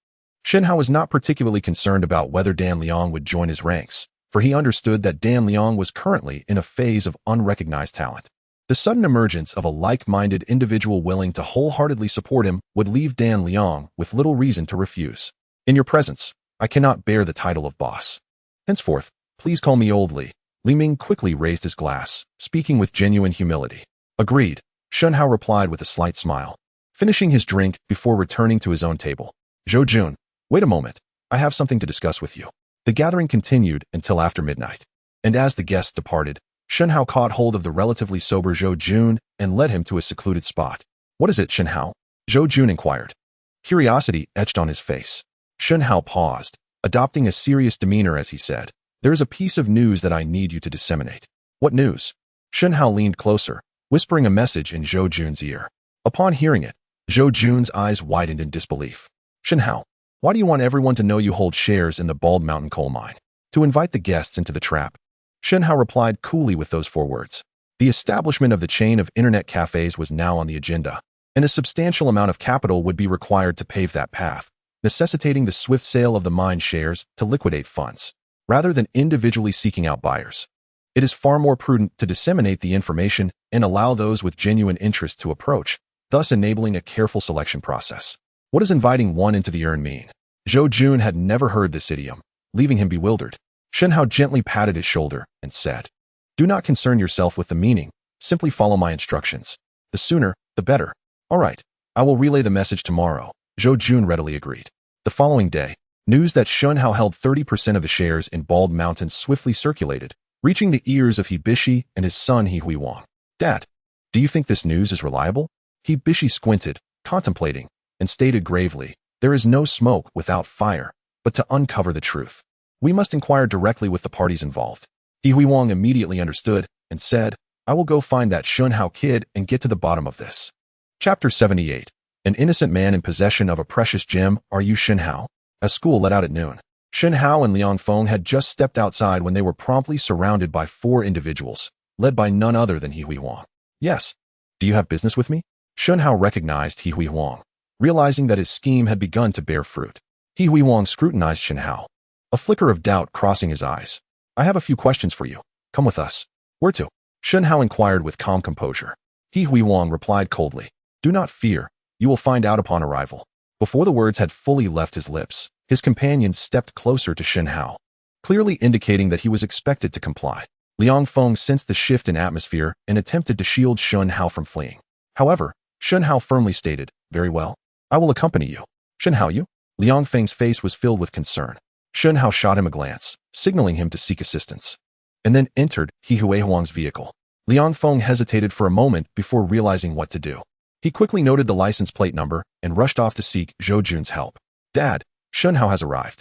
Shen Hao was not particularly concerned about whether Dan Liang would join his ranks, for he understood that Dan Liang was currently in a phase of unrecognized talent. The sudden emergence of a like-minded individual willing to wholeheartedly support him would leave Dan Liang with little reason to refuse. In your presence, I cannot bear the title of boss. Henceforth, please call me Old Li. Li Ming quickly raised his glass, speaking with genuine humility. Agreed, Shen Hao replied with a slight smile, finishing his drink before returning to his own table. Zhou Jun, wait a moment, I have something to discuss with you. The gathering continued until after midnight, and as the guests departed, Shen Hao caught hold of the relatively sober Zhou Jun and led him to a secluded spot. What is it, Shen Hao? Zhou Jun inquired. Curiosity etched on his face. Shen Hao paused, adopting a serious demeanor as he said, there is a piece of news that I need you to disseminate. What news? Shen Hao leaned closer, whispering a message in Zhou Jun's ear. Upon hearing it, Zhou Jun's eyes widened in disbelief. Shen Hao, why do you want everyone to know you hold shares in the Bald Mountain coal mine? To invite the guests into the trap. Shen Hao replied coolly with those 4 words. The establishment of the chain of internet cafes was now on the agenda, and a substantial amount of capital would be required to pave that path, necessitating the swift sale of the mine shares to liquidate funds, rather than individually seeking out buyers. It is far more prudent to disseminate the information and allow those with genuine interest to approach, thus enabling a careful selection process. What does inviting one into the urn mean? Zhou Jun had never heard this idiom, leaving him bewildered. Shen Hao gently patted his shoulder and said, do not concern yourself with the meaning, simply follow my instructions. The sooner, the better. All right, I will relay the message tomorrow, Zhou Jun readily agreed. The following day, news that Shen Hao held 30% of the shares in Bald Mountain swiftly circulated, reaching the ears of He Bishi and his son He Huiwang. Dad, do you think this news is reliable? He Bishi squinted, contemplating, and stated gravely, there is no smoke without fire, but to uncover the truth, we must inquire directly with the parties involved. He Huiwang immediately understood and said, I will go find that Shen Hao kid and get to the bottom of this. Chapter 78. An innocent man in possession of a precious gem. Are you Shen Hao? As school let out at noon, Shen Hao and Liang Feng had just stepped outside when they were promptly surrounded by 4 individuals, led by none other than He Huiwang. Yes. Do you have business with me? Shen Hao recognized He Huiwang, realizing that his scheme had begun to bear fruit. He Huiwang scrutinized Shen Hao, a flicker of doubt crossing his eyes. I have a few questions for you. Come with us. Where to? Shen Hao inquired with calm composure. He Huiwang replied coldly. Do not fear. You will find out upon arrival. Before the words had fully left his lips, his companion stepped closer to Shen Hao, clearly indicating that he was expected to comply. Liang Feng sensed the shift in atmosphere and attempted to shield Shen Hao from fleeing. However, Shen Hao firmly stated, very well. I will accompany you. Shen Hao, you? Liang Feng's face was filled with concern. Shen Hao shot him a glance, signaling him to seek assistance, and then entered He Huiwang's vehicle. Liang Feng hesitated for a moment before realizing what to do. He quickly noted the license plate number and rushed off to seek Zhou Jun's help. Dad, Shen Hao has arrived.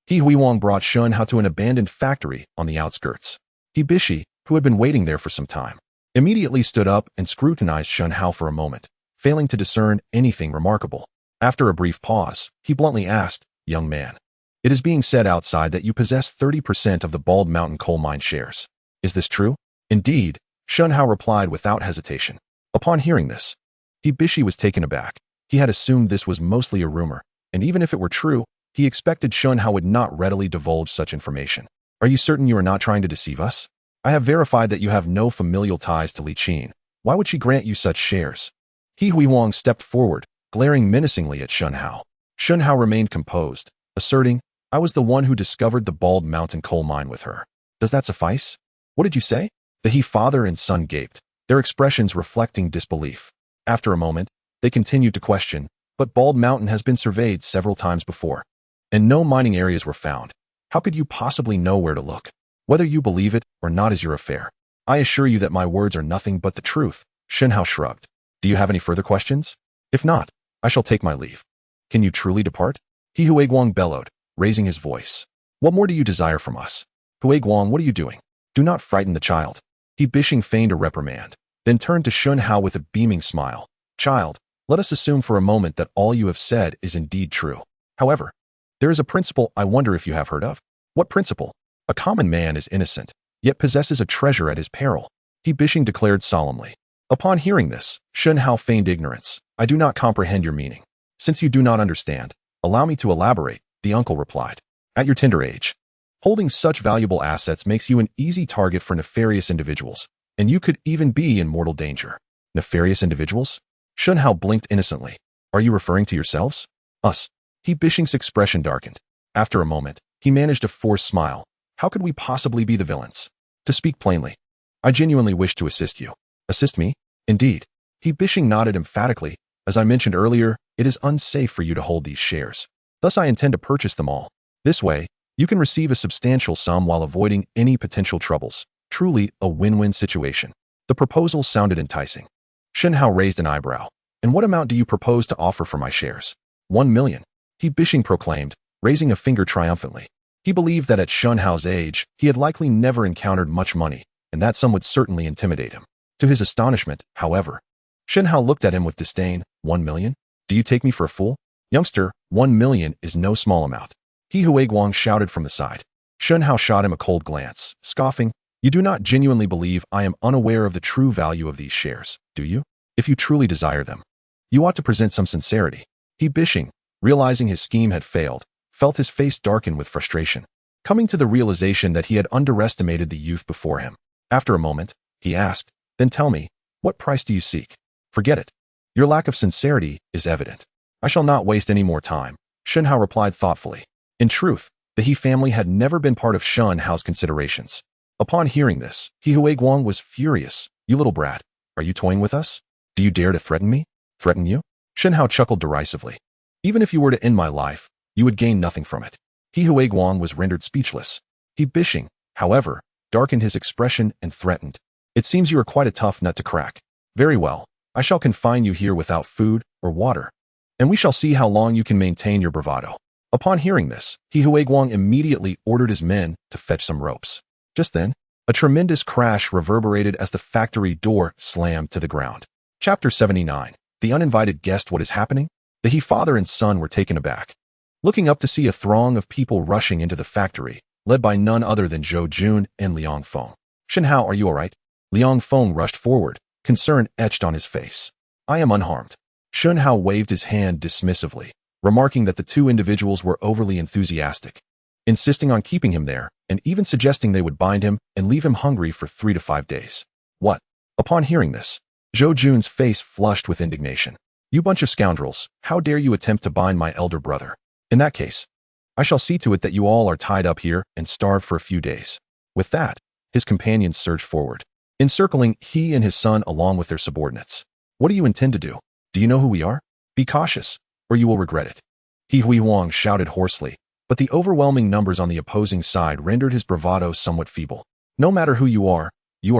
He Huiwang brought Shen Hao to an abandoned factory on the outskirts. He Bishi, who had been waiting there for some time, immediately stood up and scrutinized Shen Hao for a moment, failing to discern anything remarkable. After a brief pause, he bluntly asked, young man, it is being said outside that you possess 30% of the Bald Mountain coal mine shares. Is this true? Indeed, Shen Hao replied without hesitation. Upon hearing this, He Bishi was taken aback. He had assumed this was mostly a rumor, and even if it were true, he expected Shen Hao would not readily divulge such information. Are you certain you are not trying to deceive us? I have verified that you have no familial ties to Li Qin. Why would she grant you such shares? He Huiwang stepped forward, glaring menacingly at Shen Hao. Shen Hao remained composed, asserting, I was the one who discovered the Bald Mountain coal mine with her. Does that suffice? What did you say? The he father and son gaped, their expressions reflecting disbelief. After a moment, they continued to question, but Bald Mountain has been surveyed several times before, and no mining areas were found. How could you possibly know where to look? Whether you believe it or not is your affair. I assure you that my words are nothing but the truth. Shen Hao shrugged. Do you have any further questions? If not, I shall take my leave. Can you truly depart? He Huiguang bellowed, raising his voice. What more do you desire from us? Huiguang, what are you doing? Do not frighten the child. He Bishing feigned a reprimand, then turned to Shen Hao with a beaming smile. Child, let us assume for a moment that all you have said is indeed true. However, there is a principle I wonder if you have heard of. What principle? A common man is innocent, yet possesses a treasure at his peril. He Bishing declared solemnly. Upon hearing this, Shen Hao feigned ignorance. I do not comprehend your meaning. Since you do not understand, allow me to elaborate, the uncle replied. At your tender age, holding such valuable assets makes you an easy target for nefarious individuals, and you could even be in mortal danger. Nefarious individuals? Shen Hao blinked innocently. Are you referring to yourselves? Us. He Bishing's expression darkened. After a moment, he managed a forced smile. How could we possibly be the villains? To speak plainly, I genuinely wish to assist you. Assist me? Indeed. He Bishing nodded emphatically. As I mentioned earlier, it is unsafe for you to hold these shares. Thus I intend to purchase them all. This way, you can receive a substantial sum while avoiding any potential troubles. Truly a win-win situation. The proposal sounded enticing. Shen Hao raised an eyebrow. And what amount do you propose to offer for my shares? 1 million. He Bishing proclaimed, raising a finger triumphantly. He believed that at Shen Hao's age, he had likely never encountered much money, and that sum would certainly intimidate him. To his astonishment, however, Shen Hao looked at him with disdain. 1 million? Do you take me for a fool? Youngster, 1 million is no small amount. He Huiguang shouted from the side. Shen Hao shot him a cold glance, scoffing. You do not genuinely believe I am unaware of the true value of these shares, do you? If you truly desire them, you ought to present some sincerity. He Bishing, realizing his scheme had failed, felt his face darken with frustration, coming to the realization that he had underestimated the youth before him. After a moment, he asked, Then tell me, what price do you seek? Forget it. Your lack of sincerity is evident. I shall not waste any more time, Shen Hao replied thoughtfully. In truth, the He family had never been part of Shen Hao's considerations. Upon hearing this, He Huiguang was furious. You little brat, are you toying with us? Do you dare to threaten me? Threaten you? Shen Hao chuckled derisively. Even if you were to end my life, you would gain nothing from it. He Huiguang was rendered speechless. He Bishing, however, darkened his expression and threatened. It seems you are quite a tough nut to crack. Very well, I shall confine you here without food or water, and we shall see how long you can maintain your bravado. Upon hearing this, He Huiguang immediately ordered his men to fetch some ropes. Just then, a tremendous crash reverberated as the factory door slammed to the ground. Chapter 79. The uninvited guest. What is happening? The He father and son were taken aback, looking up to see a throng of people rushing into the factory, led by none other than Zhou Jun and Liang Feng. Shen Hao, are you all right? Liang Feng rushed forward, concern etched on his face. I am unharmed. Shen Hao waved his hand dismissively, remarking that the two individuals were overly enthusiastic, insisting on keeping him there, and even suggesting they would bind him and leave him hungry for 3 to 5 days. What? Upon hearing this, Zhou Jun's face flushed with indignation. You bunch of scoundrels, how dare you attempt to bind my elder brother? In that case, I shall see to it that you all are tied up here and starved for a few days. With that, his companions surged forward, encircling he and his son along with their subordinates. What do you intend to do? Do you know who we are? Be cautious, or you will regret it. He Huiguang shouted hoarsely, but the overwhelming numbers on the opposing side rendered his bravado somewhat feeble. No matter who you are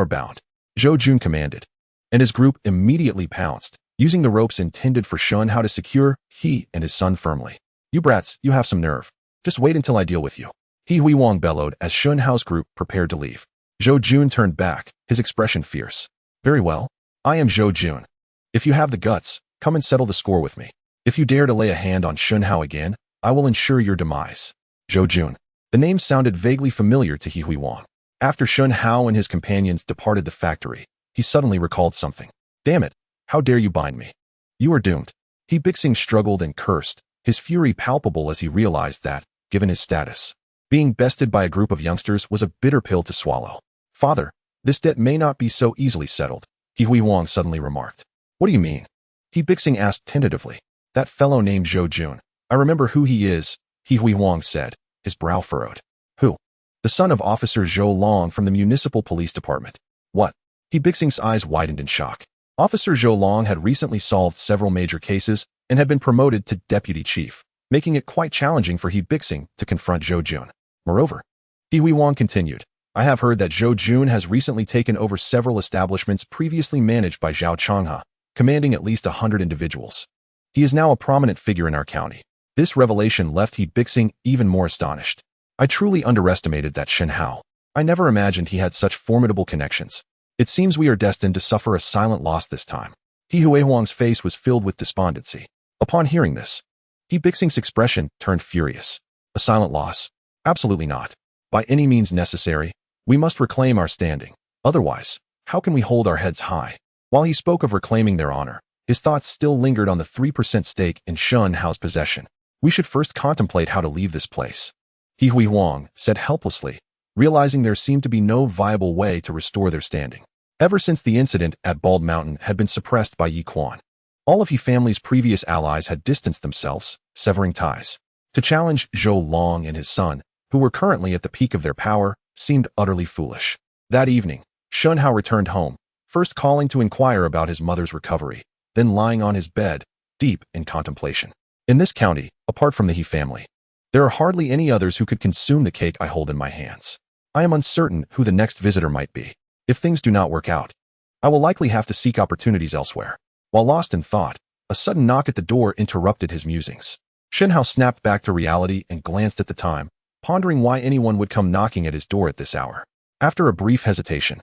bound. Zhou Jun commanded, and his group immediately pounced, using the ropes intended for Shen Hao to secure he and his son firmly. You brats, you have some nerve. Just wait until I deal with you. He Huiguang bellowed as Shen Hao's group prepared to leave. Zhou Jun turned back, his expression fierce. Very well. I am Zhou Jun. If you have the guts, come and settle the score with me. If you dare to lay a hand on Shen Hao again, I will ensure your demise. Zhou Jun. The name sounded vaguely familiar to He Huiguang. After Shen Hao and his companions departed the factory, he suddenly recalled something. Damn it, how dare you bind me? You are doomed. He Bixing struggled and cursed, his fury palpable as he realized that, given his status, being bested by a group of youngsters was a bitter pill to swallow. Father, this debt may not be so easily settled, He Huiguang suddenly remarked. What do you mean? He Bixing asked tentatively. That fellow named Zhou Jun. I remember who he is, He Huiguang said, his brow furrowed. Who? the son of Officer Zhou Long from the Municipal Police Department. What? He Bixing's eyes widened in shock. Officer Zhou Long had recently solved several major cases and had been promoted to deputy chief, making it quite challenging for He Bixing to confront Zhou Jun. Moreover, He Wang continued, I have heard that Zhou Jun has recently taken over several establishments previously managed by Zhao Changhe, commanding at least 100 individuals. He is now a prominent figure in our county. This revelation left He Bixing even more astonished. I truly underestimated that Shen Hao. I never imagined he had such formidable connections. It seems we are destined to suffer a silent loss this time. He Wang's face was filled with despondency. Upon hearing this, He Bixing's expression turned furious. A silent loss? Absolutely not. By any means necessary, we must reclaim our standing. Otherwise, how can we hold our heads high? While he spoke of reclaiming their honor, his thoughts still lingered on the 3% stake in Shen Hao's possession. We should first contemplate how to leave this place. He Wang said helplessly, realizing there seemed to be no viable way to restore their standing. Ever since the incident at Bald Mountain had been suppressed by Yi Quan, all of He family's previous allies had distanced themselves, severing ties. To challenge Zhou Long and his son, who were currently at the peak of their power, seemed utterly foolish. That evening, Shen Hao returned home, first calling to inquire about his mother's recovery, then lying on his bed, deep in contemplation. In this county, apart from the He family, there are hardly any others who could consume the cake I hold in my hands. I am uncertain who the next visitor might be. If things do not work out, I will likely have to seek opportunities elsewhere. While lost in thought, a sudden knock at the door interrupted his musings. Shen Hao snapped back to reality and glanced at the time, pondering why anyone would come knocking at his door at this hour. After a brief hesitation,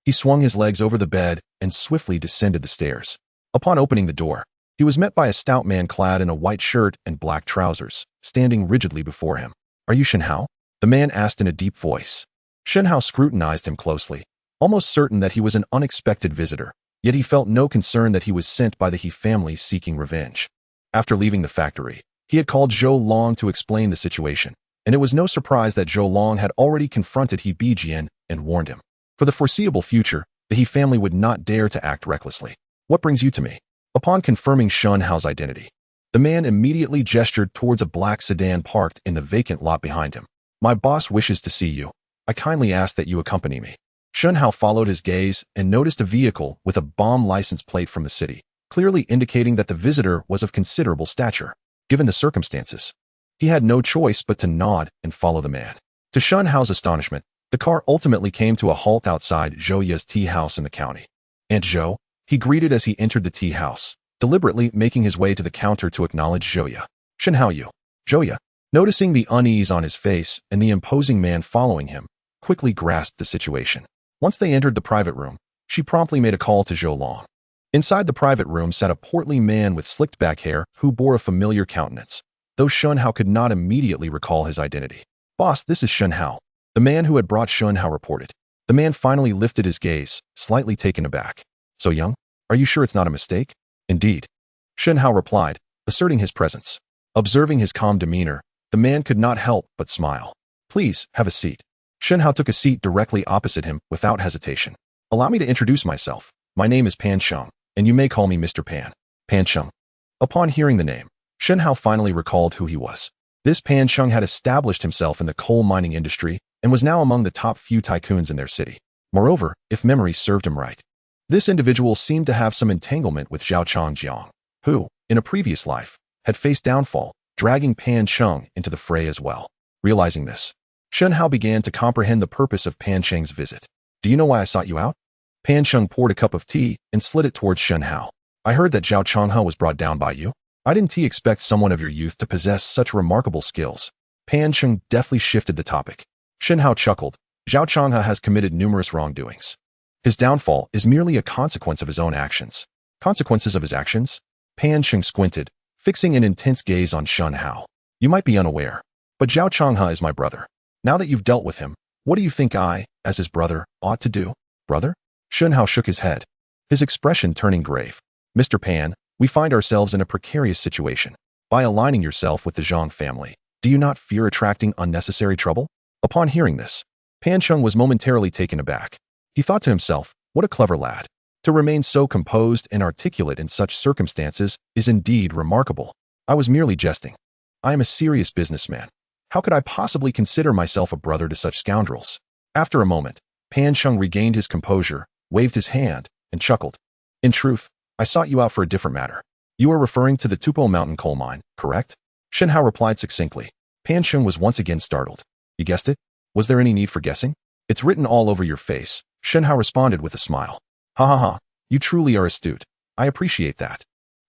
he swung his legs over the bed and swiftly descended the stairs. Upon opening the door, he was met by a stout man clad in a white shirt and black trousers, standing rigidly before him. Are you Shen Hao? The man asked in a deep voice. Shen Hao scrutinized him closely, almost certain that he was an unexpected visitor, yet he felt no concern that he was sent by the He family seeking revenge. After leaving the factory, he had called Zhou Long to explain the situation, and it was no surprise that Zhou Long had already confronted He Bijian and warned him. For the foreseeable future, the He family would not dare to act recklessly. What brings you to me? Upon confirming Shen Hao's identity, the man immediately gestured towards a black sedan parked in the vacant lot behind him. My boss wishes to see you. I kindly ask that you accompany me. Shen Hao followed his gaze and noticed a vehicle with a bomb license plate from the city, clearly indicating that the visitor was of considerable stature. Given the circumstances, he had no choice but to nod and follow the man. To Shen Hao's astonishment, the car ultimately came to a halt outside Zhou Ye's tea house in the county. Aunt Zhou, he greeted as he entered the tea house, deliberately making his way to the counter to acknowledge Zhou Ye. Shen Hao you. Zhou Ye, noticing the unease on his face and the imposing man following him, quickly grasped the situation. Once they entered the private room, she promptly made a call to Zhou Long. Inside the private room sat a portly man with slicked back hair who bore a familiar countenance, though Shen Hao could not immediately recall his identity. Boss, this is Shen Hao, the man who had brought Shen Hao reported. The man finally lifted his gaze, slightly taken aback. So young? Are you sure it's not a mistake? Indeed. Shen Hao replied, asserting his presence. Observing his calm demeanor, the man could not help but smile. Please, have a seat. Shen Hao took a seat directly opposite him without hesitation. Allow me to introduce myself. My name is Pan Sheng, and you may call me Mr. Pan. Pan Sheng. Upon hearing the name, Shen Hao finally recalled who he was. This Pan Sheng had established himself in the coal mining industry and was now among the top few tycoons in their city. Moreover, if memory served him right, this individual seemed to have some entanglement with Zhao Changjiang, who, in a previous life, had faced downfall, dragging Pan Sheng into the fray as well. Realizing this, Shen Hao began to comprehend the purpose of Pan Sheng's visit. Do you know why I sought you out? Pan Sheng poured a cup of tea and slid it towards Shen Hao. I heard that Zhao Changhe was brought down by you. I didn't expect someone of your youth to possess such remarkable skills. Pan Sheng deftly shifted the topic. Shen Hao chuckled. Zhao Changhe has committed numerous wrongdoings. His downfall is merely a consequence of his own actions. Consequences of his actions? Pan Sheng squinted, fixing an intense gaze on Shen Hao. You might be unaware, but Zhao Changhe is my brother. Now that you've dealt with him, what do you think I, as his brother, ought to do? Brother? Shen Hao shook his head, his expression turning grave. Mr. Pan, we find ourselves in a precarious situation. By aligning yourself with the Zhang family, do you not fear attracting unnecessary trouble? Upon hearing this, Pan Sheng was momentarily taken aback. He thought to himself, what a clever lad. To remain so composed and articulate in such circumstances is indeed remarkable. I was merely jesting. I am a serious businessman. How could I possibly consider myself a brother to such scoundrels? After a moment, Pan Sheng regained his composure, waved his hand, and chuckled. In truth, I sought you out for a different matter. You are referring to the Tupo Mountain coal mine, correct? Shen Hao replied succinctly. Pan Sheng was once again startled. You guessed it? Was there any need for guessing? It's written all over your face, Shen Hao responded with a smile. Ha ha ha, you truly are astute. I appreciate that.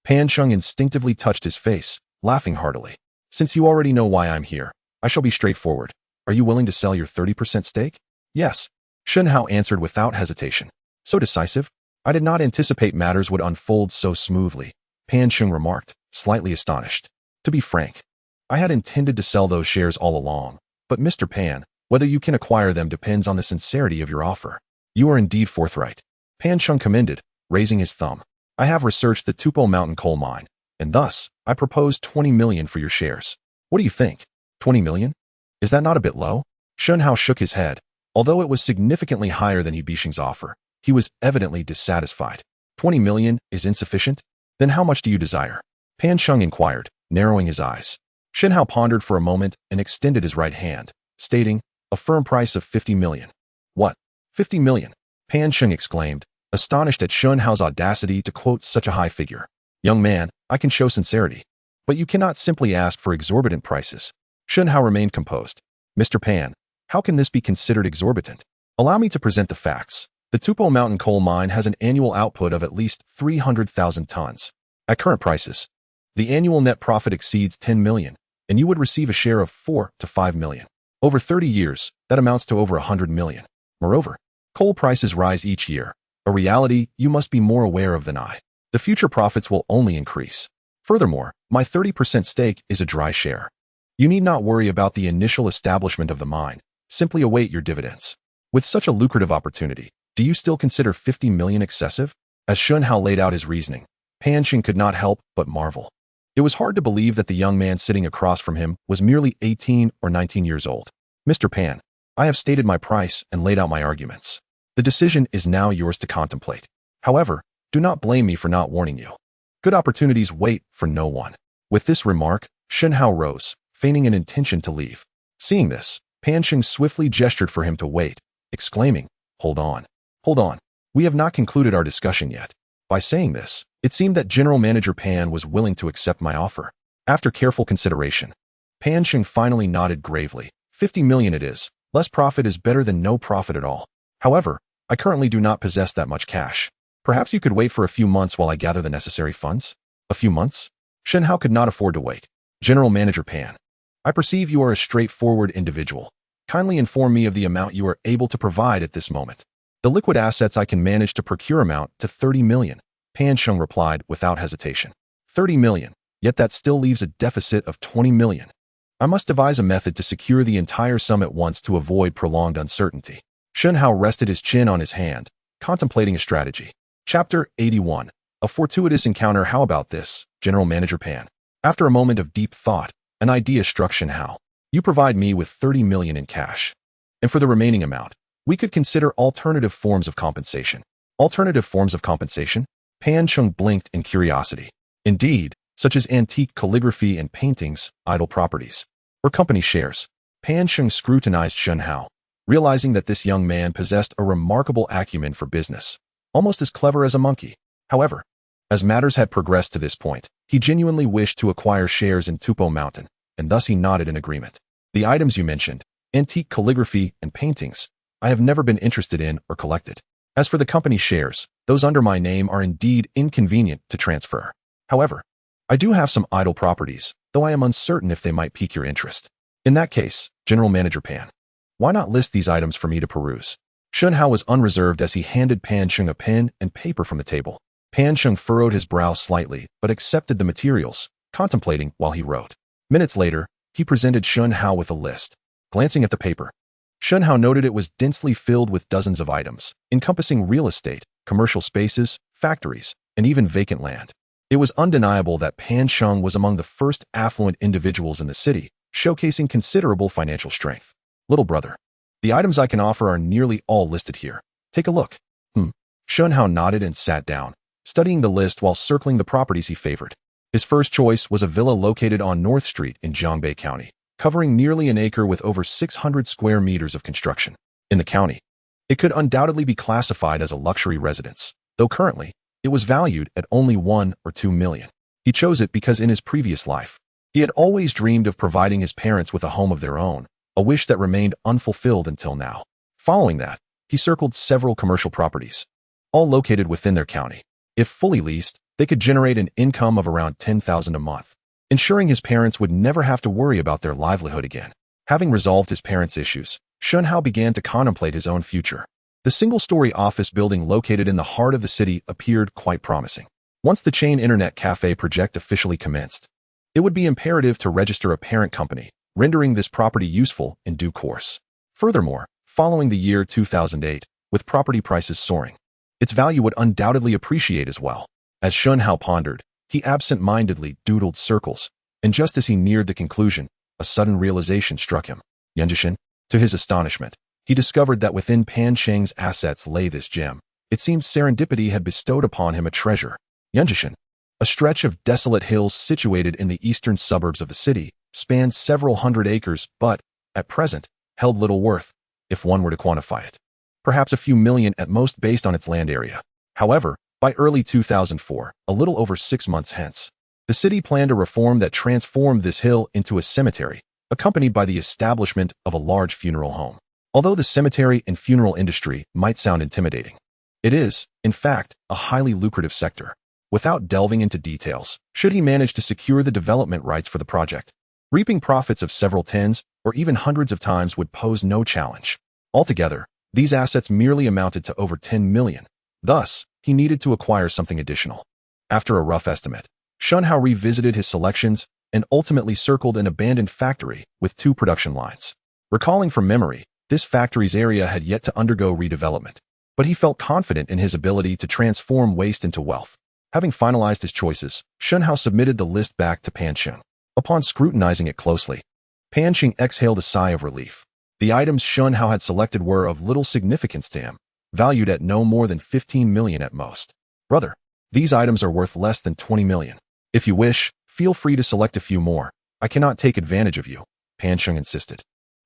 Pan Sheng instinctively touched his face, laughing heartily. Since you already know why I'm here, I shall be straightforward. Are you willing to sell your 30% stake? Yes. Shen Hao answered without hesitation. So decisive? I did not anticipate matters would unfold so smoothly, Pan Sheng remarked, slightly astonished. To be frank, I had intended to sell those shares all along, but Mr. Pan, whether you can acquire them depends on the sincerity of your offer. You are indeed forthright. Pan Sheng commended, raising his thumb. I have researched the Tupo Mountain coal mine, and thus, I propose 20 million for your shares. What do you think? 20 million? Is that not a bit low? Shen Hao shook his head. Although it was significantly higher than Bishing's offer, he was evidently dissatisfied. 20 million is insufficient? Then how much do you desire? Pan Sheng inquired, narrowing his eyes. Shen Hao pondered for a moment and extended his right hand, stating, a firm price of 50 million. What? 50 million? Pan Sheng exclaimed, astonished at Shen Hao's audacity to quote such a high figure. Young man, I can show sincerity. But you cannot simply ask for exorbitant prices. Shen Hao remained composed. Mr. Pan, how can this be considered exorbitant? Allow me to present the facts. The Tupo Mountain coal mine has an annual output of at least 300,000 tons. At current prices, the annual net profit exceeds 10 million, and you would receive a share of 4 to 5 million. Over 30 years, that amounts to over 100 million. Moreover, coal prices rise each year, a reality you must be more aware of than I. The future profits will only increase. Furthermore, my 30% stake is a dry share. You need not worry about the initial establishment of the mine. Simply await your dividends. With such a lucrative opportunity, do you still consider 50 million excessive? As Shen Hao laid out his reasoning, Pan Sheng could not help but marvel. It was hard to believe that the young man sitting across from him was merely 18 or 19 years old. Mr. Pan, I have stated my price and laid out my arguments. The decision is now yours to contemplate. However, do not blame me for not warning you. Good opportunities wait for no one. With this remark, Shen Hao rose, feigning an intention to leave. Seeing this, Pan Sheng swiftly gestured for him to wait, exclaiming, Hold on. Hold on. We have not concluded our discussion yet. By saying this, it seemed that General Manager Pan was willing to accept my offer. After careful consideration, Pan Sheng finally nodded gravely. 50 million it is. Less profit is better than no profit at all. However, I currently do not possess that much cash. Perhaps you could wait for a few months while I gather the necessary funds? A few months? Shen Hao could not afford to wait. General Manager Pan, I perceive you are a straightforward individual. Kindly inform me of the amount you are able to provide at this moment. The liquid assets I can manage to procure amount to 30 million, Pan Sheng replied without hesitation. 30 million, yet that still leaves a deficit of 20 million. I must devise a method to secure the entire sum at once to avoid prolonged uncertainty. Shen Hao rested his chin on his hand, contemplating a strategy. Chapter 81. A fortuitous encounter. How about this, General Manager Pan? After a moment of deep thought, an idea struck Shen Hao. You provide me with 30 million in cash. And for the remaining amount, we could consider alternative forms of compensation. Alternative forms of compensation? Pan Sheng blinked in curiosity. Indeed, such as antique calligraphy and paintings, idle properties, or company shares. Pan Sheng scrutinized Shen Hao, realizing that this young man possessed a remarkable acumen for business, almost as clever as a monkey. However, as matters had progressed to this point, he genuinely wished to acquire shares in Tupo Mountain, and thus he nodded in agreement. The items you mentioned, antique calligraphy and paintings, I have never been interested in or collected. As for the company shares, those under my name are indeed inconvenient to transfer. However, I do have some idle properties, though I am uncertain if they might pique your interest. In that case, General Manager Pan, why not list these items for me to peruse? Shen Hao was unreserved as he handed Pan Sheng a pen and paper from the table. Pan Sheng furrowed his brow slightly, but accepted the materials, contemplating while he wrote. Minutes later, he presented Shen Hao with a list. Glancing at the paper, Shen Hao noted it was densely filled with dozens of items, encompassing real estate, commercial spaces, factories, and even vacant land. It was undeniable that Pan Sheng was among the first affluent individuals in the city, showcasing considerable financial strength. Little brother, the items I can offer are nearly all listed here. Take a look. Shen Hao nodded and sat down, studying the list while circling the properties he favored. His first choice was a villa located on North Street in Jiangbei County. covering nearly an acre with over 600 square meters of construction. In the county, it could undoubtedly be classified as a luxury residence, though currently, it was valued at only 1 or 2 million. He chose it because in his previous life, he had always dreamed of providing his parents with a home of their own, a wish that remained unfulfilled until now. Following that, he circled several commercial properties, all located within their county. If fully leased, they could generate an income of around $10,000 a month, ensuring his parents would never have to worry about their livelihood again. Having resolved his parents' issues, Shen Hao began to contemplate his own future. The single-story office building located in the heart of the city appeared quite promising. Once the chain internet cafe project officially commenced, it would be imperative to register a parent company, rendering this property useful in due course. Furthermore, following the year 2008, with property prices soaring, its value would undoubtedly appreciate as well. As Shen Hao pondered, he absent-mindedly doodled circles, and just as he neared the conclusion, a sudden realization struck him. Yanjishan, to his astonishment, he discovered that within Pan Sheng's assets lay this gem. It seemed serendipity had bestowed upon him a treasure. Yanjishan, a stretch of desolate hills situated in the eastern suburbs of the city, spanned several hundred acres but, at present, held little worth, if one were to quantify it. Perhaps a few million at most based on its land area. However, by early 2004, a little over 6 months hence, the city planned a reform that transformed this hill into a cemetery, accompanied by the establishment of a large funeral home. Although the cemetery and funeral industry might sound intimidating, it is, in fact, a highly lucrative sector. Without delving into details, should he manage to secure the development rights for the project, reaping profits of several tens or even hundreds of times would pose no challenge. Altogether, these assets merely amounted to over 10 million. Thus, he needed to acquire something additional. After a rough estimate, Shen Hao revisited his selections and ultimately circled an abandoned factory with 2 production lines. Recalling from memory, this factory's area had yet to undergo redevelopment, but he felt confident in his ability to transform waste into wealth. Having finalized his choices, Shen Hao submitted the list back to Pan Sheng. Upon scrutinizing it closely, Pan Sheng exhaled a sigh of relief. The items Shen Hao had selected were of little significance to him, valued at no more than 15 million at most. Brother, these items are worth less than 20 million. If you wish, feel free to select a few more. I cannot take advantage of you, Pan Sheng insisted,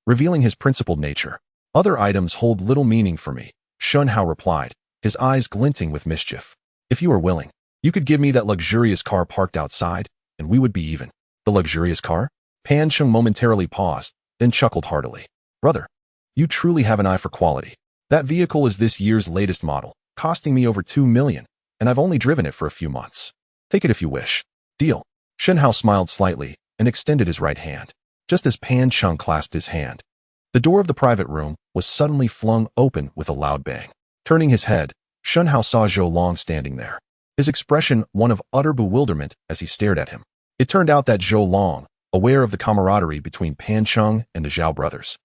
revealing his principled nature. Other items hold little meaning for me, Shen Hao replied, his eyes glinting with mischief. If you are willing, you could give me that luxurious car parked outside, and we would be even. The luxurious car? Pan Sheng momentarily paused, then chuckled heartily. Brother, you truly have an eye for quality. That vehicle is this year's latest model, costing me over 2 million, and I've only driven it for a few months. Take it if you wish. Deal. Shen Hao smiled slightly and extended his right hand. Just as Pan Sheng clasped his hand, the door of the private room was suddenly flung open with a loud bang. Turning his head, Shen Hao saw Zhou Long standing there, his expression one of utter bewilderment as he stared at him. It turned out that Zhou Long, aware of the camaraderie between Pan Sheng and the Zhao brothers,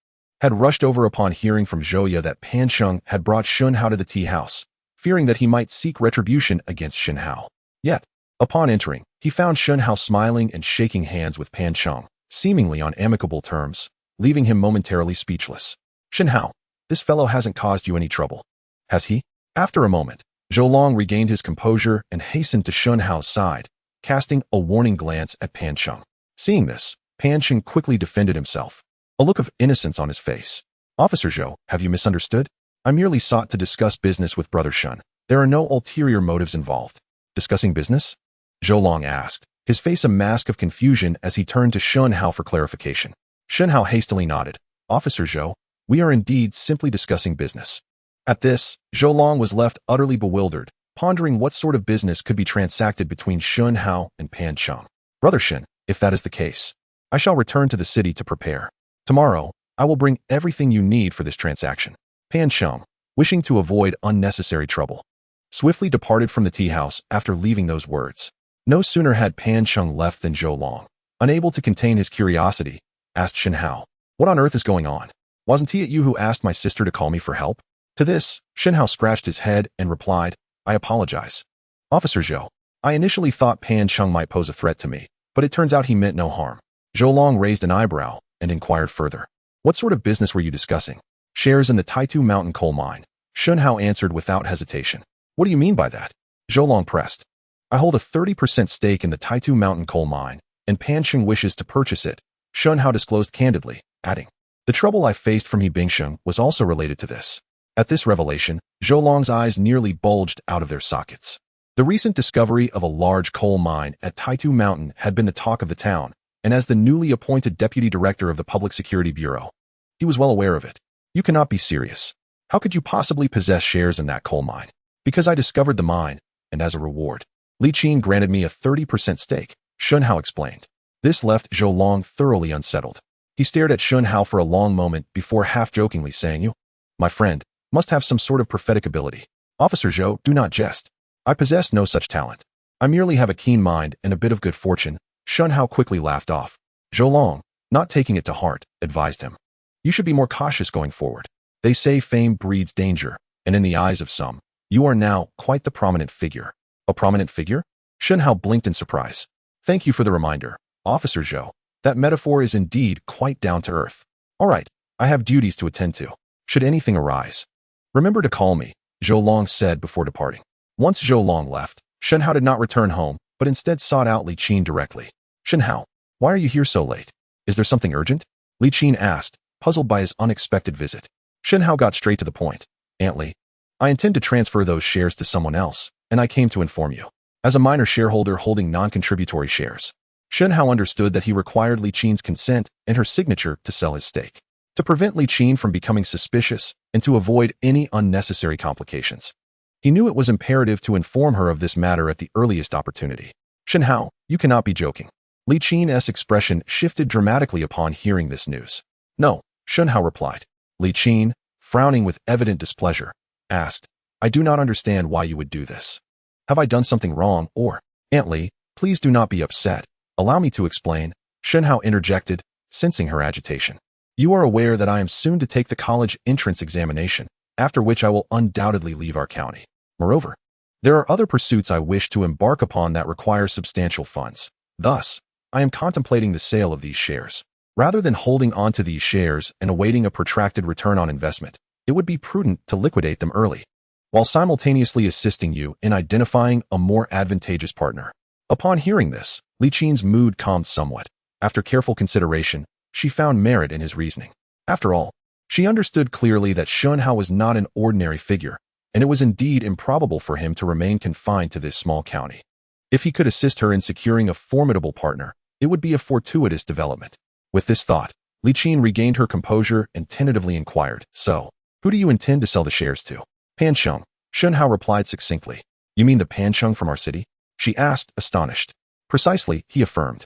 had rushed over upon hearing from Zhouya that Pan Sheng had brought Shen Hao to the tea house, fearing that he might seek retribution against Shen Hao. Yet, upon entering, he found Shen Hao smiling and shaking hands with Pan Sheng, seemingly on amicable terms, leaving him momentarily speechless. Shen Hao, this fellow hasn't caused you any trouble, has he? After a moment, Zhou Long regained his composure and hastened to Shen Hao's side, casting a warning glance at Pan Sheng. Seeing this, Pan Sheng quickly defended himself, a look of innocence on his face. Officer Zhou, have you misunderstood? I merely sought to discuss business with Brother Shen. There are no ulterior motives involved. Discussing business? Zhou Long asked, his face a mask of confusion as he turned to Shen Hao for clarification. Shen Hao hastily nodded. Officer Zhou, we are indeed simply discussing business. At this, Zhou Long was left utterly bewildered, pondering what sort of business could be transacted between Shen Hao and Pan Sheng. Brother Shen, if that is the case, I shall return to the city to prepare. Tomorrow, I will bring everything you need for this transaction. Pan Sheng, wishing to avoid unnecessary trouble, swiftly departed from the tea house after leaving those words. No sooner had Pan Sheng left than Zhou Long, unable to contain his curiosity, asked Shen Hao, what on earth is going on? Wasn't it you who asked my sister to call me for help? To this, Shen Hao scratched his head and replied, I apologize. Officer Zhou, I initially thought Pan Sheng might pose a threat to me, but it turns out he meant no harm. Zhou Long raised an eyebrow and inquired further. What sort of business were you discussing? Shares in the Taitu Mountain coal mine. Shen Hao answered without hesitation. What do you mean by that? Zhou Long pressed. I hold a 30% stake in the Taitu Mountain coal mine, and Pan Sheng wishes to purchase it. Shen Hao disclosed candidly, adding, "The trouble I faced from He Bingsheng was also related to this." At this revelation, Zhou Long's eyes nearly bulged out of their sockets. The recent discovery of a large coal mine at Taitu Mountain had been the talk of the town, and as the newly appointed deputy director of the Public Security Bureau, he was well aware of it. "You cannot be serious. How could you possibly possess shares in that coal mine?" "Because I discovered the mine, and as a reward, Li Qin granted me a 30% stake," Shen Hao explained. This left Zhou Long thoroughly unsettled. He stared at Shen Hao for a long moment before half-jokingly saying, "You, my friend, must have some sort of prophetic ability." "Officer Zhou, do not jest. I possess no such talent. I merely have a keen mind and a bit of good fortune." Shen Hao quickly laughed off. Zhou Long, not taking it to heart, advised him, "You should be more cautious going forward. They say fame breeds danger, and in the eyes of some, you are now quite the prominent figure." "A prominent figure?" Shen Hao blinked in surprise. "Thank you for the reminder, Officer Zhou. That metaphor is indeed quite down to earth. All right, I have duties to attend to. Should anything arise, remember to call me," Zhou Long said before departing. Once Zhou Long left, Shen Hao did not return home, but instead sought out Li Qin directly. "Shen Hao, why are you here so late? Is there something urgent?" Li Qin asked, puzzled by his unexpected visit. Shen Hao got straight to the point. "Aunt Li, I intend to transfer those shares to someone else, and I came to inform you. As a minor shareholder holding non-contributory shares." Shen Hao understood that he required Li Qin's consent and her signature to sell his stake, to prevent Li Qin from becoming suspicious and to avoid any unnecessary complications. He knew it was imperative to inform her of this matter at the earliest opportunity. "Shen Hao, you cannot be joking." Li Qin's expression shifted dramatically upon hearing this news. "No," Shen Hao replied. Li Qin, frowning with evident displeasure, asked, "I do not understand why you would do this. Have I done something wrong or—" "Aunt Li, please do not be upset. Allow me to explain," Shen Hao interjected, sensing her agitation. "You are aware that I am soon to take the college entrance examination, after which I will undoubtedly leave our county. Moreover, there are other pursuits I wish to embark upon that require substantial funds. Thus, I am contemplating the sale of these shares. Rather than holding on to these shares and awaiting a protracted return on investment, it would be prudent to liquidate them early, while simultaneously assisting you in identifying a more advantageous partner." Upon hearing this, Li Qin's mood calmed somewhat. After careful consideration, she found merit in his reasoning. After all, she understood clearly that Shen Hao was not an ordinary figure, and it was indeed improbable for him to remain confined to this small county. If he could assist her in securing a formidable partner, it would be a fortuitous development. With this thought, Li Qin regained her composure and tentatively inquired, "So, who do you intend to sell the shares to?" "Pancheng," Shen Hao replied succinctly. "You mean the Pancheng from our city?" she asked, astonished. "Precisely," he affirmed.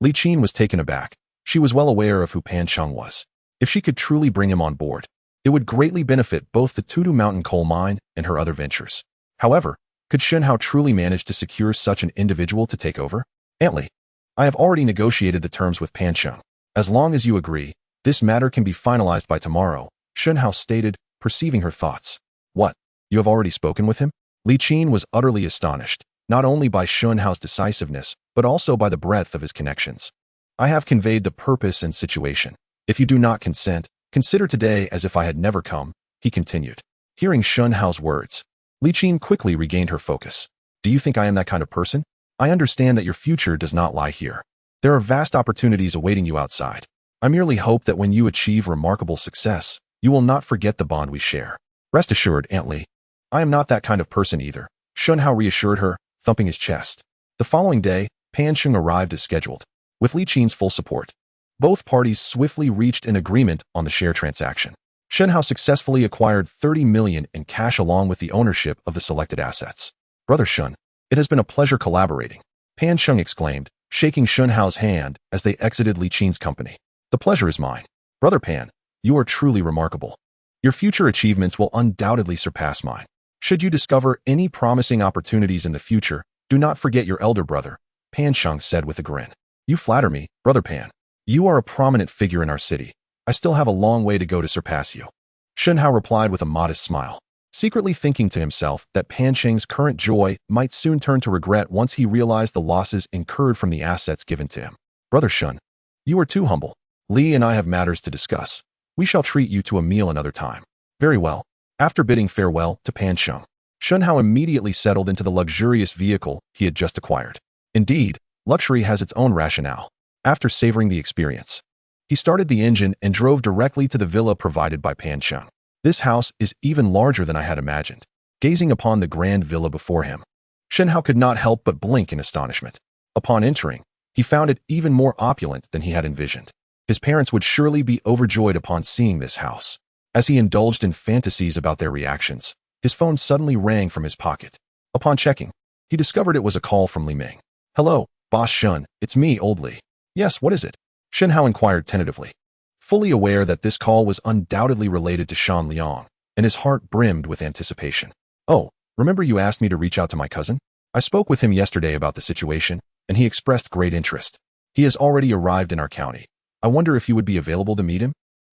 Li Qin was taken aback. She was well aware of who Pancheng was. If she could truly bring him on board, it would greatly benefit both the Tudu Mountain coal mine and her other ventures. However, could Shen Hao truly manage to secure such an individual to take over? "Aunt Li, I have already negotiated the terms with Pancheng. As long as you agree, this matter can be finalized by tomorrow," Shen Hao stated, perceiving her thoughts. "What? You have already spoken with him?" Li Qin was utterly astonished, not only by Shen Hao's decisiveness, but also by the breadth of his connections. "I have conveyed the purpose and situation. If you do not consent, consider today as if I had never come," he continued. Hearing Shen Hao's words, Li Qin quickly regained her focus. "Do you think I am that kind of person? I understand that your future does not lie here. There are vast opportunities awaiting you outside. I merely hope that when you achieve remarkable success, you will not forget the bond we share." "Rest assured, Aunt Li, I am not that kind of person either," Shen Hao reassured her, thumping his chest. The following day, Pancheng arrived as scheduled, with Li Qin's full support. Both parties swiftly reached an agreement on the share transaction. Shen Hao successfully acquired 30 million in cash along with the ownership of the selected assets. "Brother Shen, it has been a pleasure collaborating," Pancheng exclaimed, shaking Shen Hao's hand as they exited Li Qin's company. "The pleasure is mine. Brother Pan, you are truly remarkable. Your future achievements will undoubtedly surpass mine. Should you discover any promising opportunities in the future, do not forget your elder brother," Pancheng said with a grin. "You flatter me, Brother Pan. You are a prominent figure in our city. I still have a long way to go to surpass you." Shen Hao replied with a modest smile, secretly thinking to himself that Pancheng's current joy might soon turn to regret once he realized the losses incurred from the assets given to him. "Brother Shen, you are too humble. Li and I have matters to discuss. We shall treat you to a meal another time." "Very well." After bidding farewell to Pancheng, Shen Hao immediately settled into the luxurious vehicle he had just acquired. Indeed, luxury has its own rationale. After savoring the experience, He started the engine and drove directly to the villa provided by Pan Chung. This house is even larger than I had imagined. Gazing upon the grand villa before him, Shen Hao could not help but blink in astonishment. Upon entering, he found it even more opulent than he had envisioned. His parents would surely be overjoyed upon seeing this house. As he indulged in fantasies about their reactions, his phone suddenly rang from his pocket. Upon checking, he discovered it was a call from Li Ming. "Hello, Boss Shun, it's me, Old Li." "Yes, what is it?" Shen Hao inquired tentatively, fully aware that this call was undoubtedly related to Shan Liang, and his heart brimmed with anticipation. "Oh, remember you asked me to reach out to my cousin? I spoke with him yesterday about the situation, and he expressed great interest. He has already arrived in our county. I wonder if you would be available to meet him?"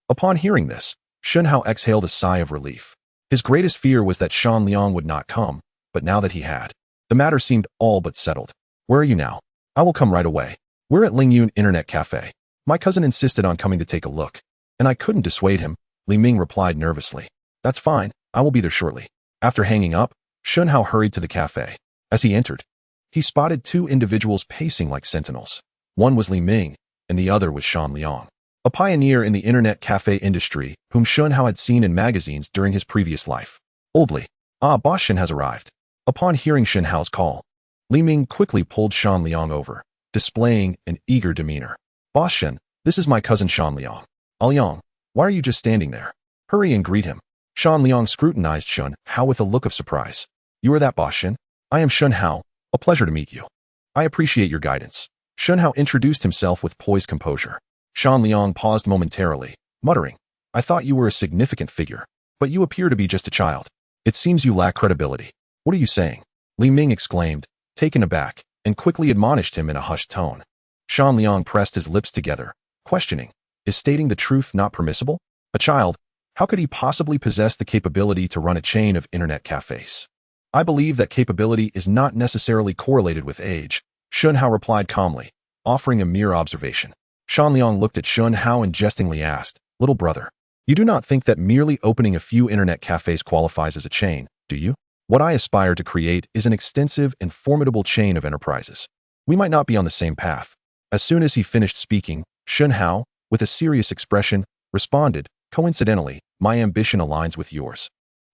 Upon hearing this, Shen Hao exhaled a sigh of relief. His greatest fear was that Shan Liang would not come, but now that he had, the matter seemed all but settled. "Where are you now?" "I will come right away. We're at Lingyun Internet Café. My cousin insisted on coming to take a look, and I couldn't dissuade him," Li Ming replied nervously. "That's fine, I will be there shortly." After hanging up, Shen Hao hurried to the cafe. As he entered, he spotted two individuals pacing like sentinels. One was Li Ming, and the other was Shan Liang, a pioneer in the internet cafe industry whom Shen Hao had seen in magazines during his previous life. "Old Li, Boss Shen has arrived." Upon hearing Shen Hao's call, Li Ming quickly pulled Shan Liang over, displaying an eager demeanor. "Boss Shen, this is my cousin Shan Liang." "Liang, why are you just standing there? Hurry and greet him." Shan Liang scrutinized Shen Hao with a look of surprise. "You are that Boss Shen? I am Shen Hao. A pleasure to meet you. I appreciate your guidance." Shen Hao introduced himself with poised composure. Shan Liang paused momentarily, muttering, "I thought you were a significant figure, but you appear to be just a child. It seems you lack credibility." "What are you saying?" Li Ming exclaimed, taken aback, and quickly admonished him in a hushed tone. Shan Liang pressed his lips together, questioning, "Is stating the truth not permissible? A child, how could he possibly possess the capability to run a chain of internet cafes?" "I believe that capability is not necessarily correlated with age," Shen Hao replied calmly, offering a mere observation. Shan Liang looked at Shen Hao and jestingly asked, "Little brother, you do not think that merely opening a few internet cafes qualifies as a chain, do you? What I aspire to create is an extensive and formidable chain of enterprises. We might not be on the same path." As soon as he finished speaking, Shen Hao, with a serious expression, responded, "Coincidentally, my ambition aligns with yours.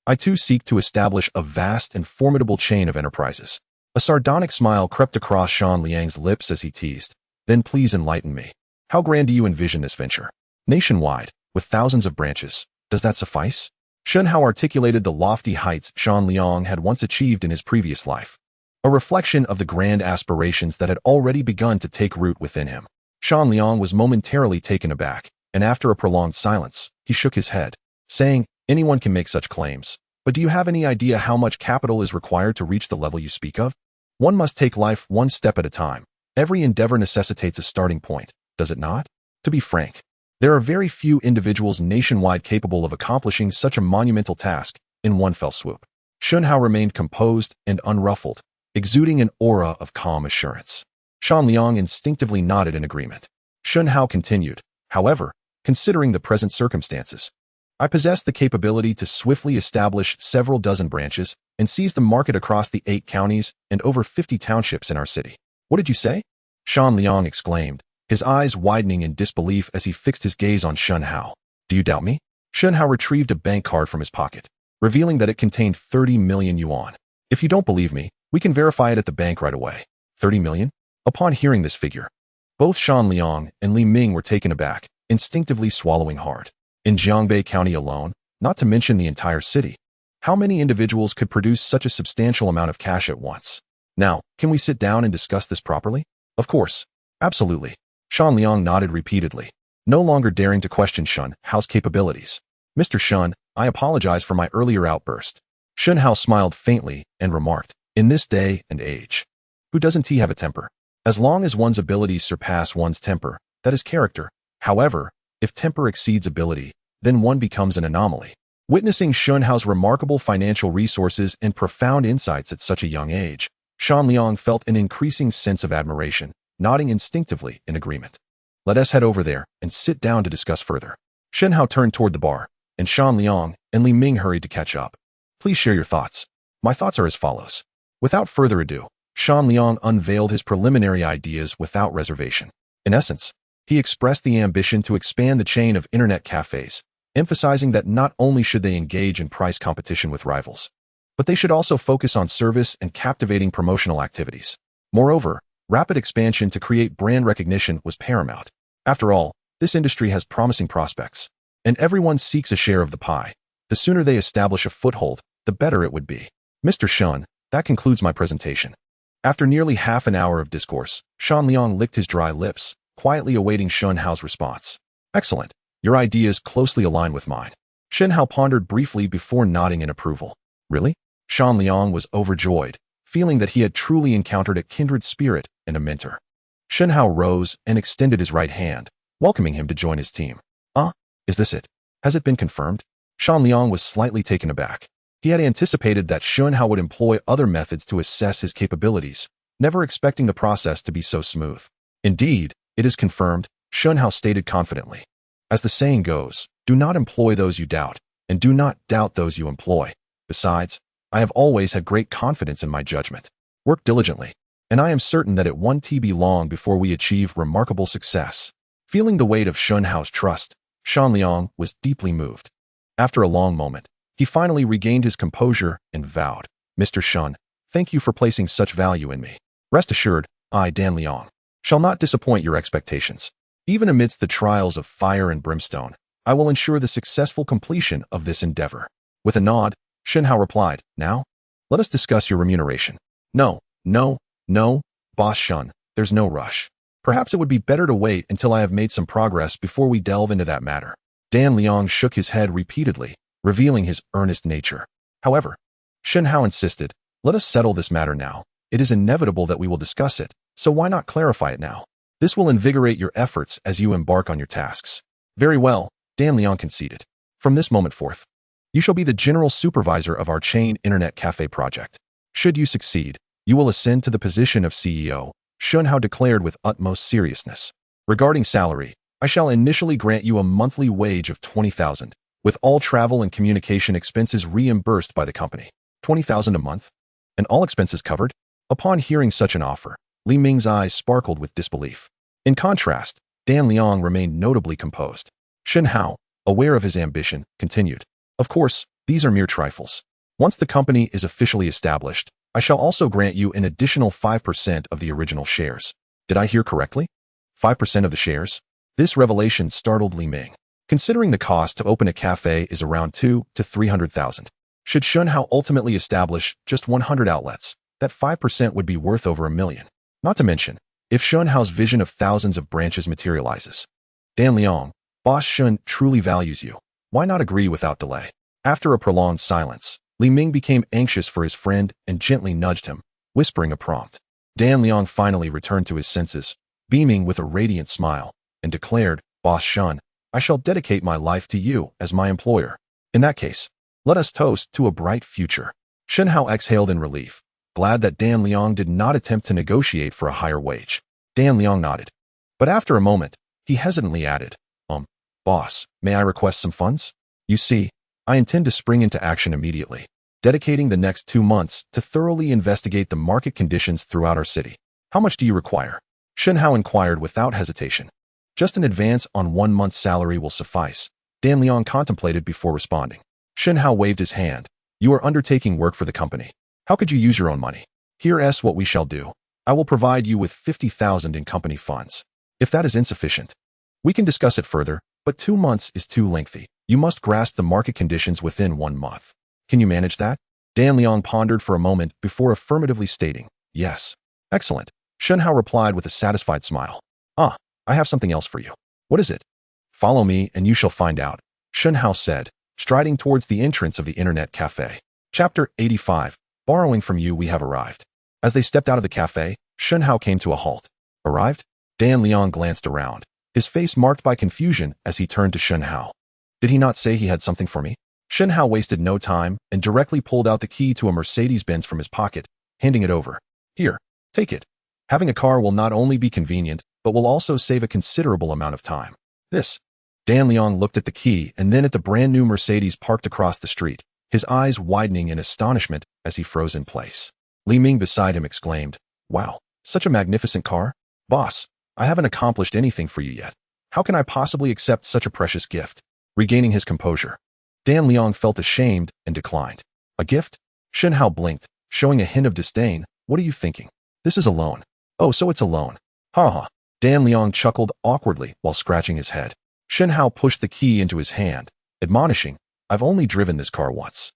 I too seek to establish a vast and formidable chain of enterprises." A sardonic smile crept across Shan Liang's lips as he teased, "Then please enlighten me. How grand do you envision this venture? Nationwide, with thousands of branches, does that suffice?" Shen Hao articulated the lofty heights Shan Liang had once achieved in his previous life, a reflection of the grand aspirations that had already begun to take root within him. Shan Liang was momentarily taken aback, and after a prolonged silence, he shook his head, saying, "Anyone can make such claims, but do you have any idea how much capital is required to reach the level you speak of? One must take life one step at a time. Every endeavor necessitates a starting point, does it not? To be frank, there are very few individuals nationwide capable of accomplishing such a monumental task in one fell swoop." Shen Hao remained composed and unruffled, exuding an aura of calm assurance. Shan Liang instinctively nodded in agreement. Shen Hao continued, "However, considering the present circumstances, I possess the capability to swiftly establish several dozen branches and seize the market across the 8 counties and over 50 townships in our city." "What did you say?" Shan Liang exclaimed, his eyes widening in disbelief as he fixed his gaze on Shen Hao. "Do you doubt me?" Shen Hao retrieved a bank card from his pocket, revealing that it contained 30 million yuan. "If you don't believe me, we can verify it at the bank right away." 30 million? Upon hearing this figure, both Shan Liang and Li Ming were taken aback, instinctively swallowing hard. In Jiangbei County alone, not to mention the entire city, how many individuals could produce such a substantial amount of cash at once? "Now, can we sit down and discuss this properly?" "Of course. Absolutely." Shan Liang nodded repeatedly, no longer daring to question Shen Hao's capabilities. "Mr. Shen, I apologize for my earlier outburst." Shen Hao smiled faintly and remarked, "In this day and age, who doesn't he have a temper? As long as one's abilities surpass one's temper, that is character. However, if temper exceeds ability, then one becomes an anomaly." Witnessing Shen Hao's remarkable financial resources and profound insights at such a young age, Shan Liang felt an increasing sense of admiration, nodding instinctively in agreement. "Let us head over there and sit down to discuss further." Shen Hao turned toward the bar, and Shan Liang and Li Ming hurried to catch up. "Please share your thoughts." "My thoughts are as follows." Without further ado, Shan Liang unveiled his preliminary ideas without reservation. In essence, He expressed the ambition to expand the chain of internet cafes, emphasizing that not only should they engage in price competition with rivals, but they should also focus on service and captivating promotional activities. Moreover, rapid expansion to create brand recognition was paramount. After all, this industry has promising prospects, and everyone seeks a share of the pie. The sooner they establish a foothold, the better it would be. Mr. Shen, that concludes my presentation. After nearly half an hour of discourse, Shan Liang licked his dry lips, quietly awaiting Shen Hao's response. Excellent. Your ideas closely align with mine. Shen Hao pondered briefly before nodding in approval. Really? Shan Liang was overjoyed, feeling that he had truly encountered a kindred spirit and a mentor. Shen Hao rose and extended his right hand, welcoming him to join his team. Is this it? Has it been confirmed? Shan Liang was slightly taken aback. He had anticipated that Shen Hao would employ other methods to assess his capabilities, never expecting the process to be so smooth. Indeed, it is confirmed, Shen Hao stated confidently. As the saying goes, do not employ those you doubt, and do not doubt those you employ. Besides, I have always had great confidence in my judgment. Work diligently, and I am certain that it won't be long before we achieve remarkable success. Feeling the weight of Shen Hao's trust, Shan Liang was deeply moved. After a long moment, he finally regained his composure and vowed, Mr. Shen, thank you for placing such value in me. Rest assured, I, Dan Liang, shall not disappoint your expectations. Even amidst the trials of fire and brimstone, I will ensure the successful completion of this endeavor. With a nod, Shen Hao replied, Now, let us discuss your remuneration. No, Boss Shen, there's no rush. Perhaps it would be better to wait until I have made some progress before we delve into that matter. Dan Liang shook his head repeatedly, revealing his earnest nature. However, Shen Hao insisted, let us settle this matter now. It is inevitable that we will discuss it, so why not clarify it now? This will invigorate your efforts as you embark on your tasks. Very well, Dan Liang conceded. From this moment forth, you shall be the general supervisor of our chain internet cafe project. Should you succeed, you will ascend to the position of CEO, Shen Hao declared with utmost seriousness. Regarding salary, I shall initially grant you a monthly wage of 20,000, with all travel and communication expenses reimbursed by the company. 20,000 a month? And all expenses covered? Upon hearing such an offer, Li Ming's eyes sparkled with disbelief. In contrast, Dan Liang remained notably composed. Shen Hao, aware of his ambition, continued. Of course, these are mere trifles. Once the company is officially established, I shall also grant you an additional 5% of the original shares. Did I hear correctly? 5% of the shares? This revelation startled Li Ming. Considering the cost to open a cafe is around 200,000 to 300,000. Should Shen Hao ultimately establish just 100 outlets, that 5% would be worth over $1 million. Not to mention, if Shen Hao's vision of thousands of branches materializes. Dan Liang, Boss Shen truly values you. Why not agree without delay? After a prolonged silence, Li Ming became anxious for his friend and gently nudged him, whispering a prompt. Dan Liang finally returned to his senses, beaming with a radiant smile, and declared, Boss Shen, I shall dedicate my life to you as my employer. In that case, let us toast to a bright future. Shen Hao exhaled in relief, glad that Dan Liang did not attempt to negotiate for a higher wage. Dan Liang nodded. But after a moment, he hesitantly added, Boss, may I request some funds? You see, I intend to spring into action immediately, dedicating the next 2 months to thoroughly investigate the market conditions throughout our city. How much do you require? Shen Hao inquired without hesitation. Just an advance on 1 month's salary will suffice, Dan Liang contemplated before responding. Shen Hao waved his hand. You are undertaking work for the company. How could you use your own money? Here's what we shall do. I will provide you with 50,000 in company funds. If that is insufficient, we can discuss it further, but 2 months is too lengthy. You must grasp the market conditions within 1 month. Can you manage that? Dan Liang pondered for a moment before affirmatively stating, yes. Excellent. Shen Hao replied with a satisfied smile. I have something else for you. What is it? Follow me and you shall find out, Shen Hao said, striding towards the entrance of the internet cafe. Chapter 85. Borrowing from you, we have arrived. As they stepped out of the cafe, Shen Hao came to a halt. Arrived? Dan Liang glanced around, his face marked by confusion as he turned to Shen Hao. Did he not say he had something for me? Shen Hao wasted no time and directly pulled out the key to a Mercedes-Benz from his pocket, handing it over. Here, take it. Having a car will not only be convenient, but will also save a considerable amount of time. This. Dan Liang looked at the key and then at the brand new Mercedes parked across the street, his eyes widening in astonishment as he froze in place. Li Ming beside him exclaimed, Wow, such a magnificent car. Boss, I haven't accomplished anything for you yet. How can I possibly accept such a precious gift? Regaining his composure, Dan Liang felt ashamed and declined. A gift? Shen Hao blinked, showing a hint of disdain. What are you thinking? This is a loan. Oh, so it's a loan. Ha ha. Dan Liang chuckled awkwardly while scratching his head. Shen Hao pushed the key into his hand, admonishing, I've only driven this car once.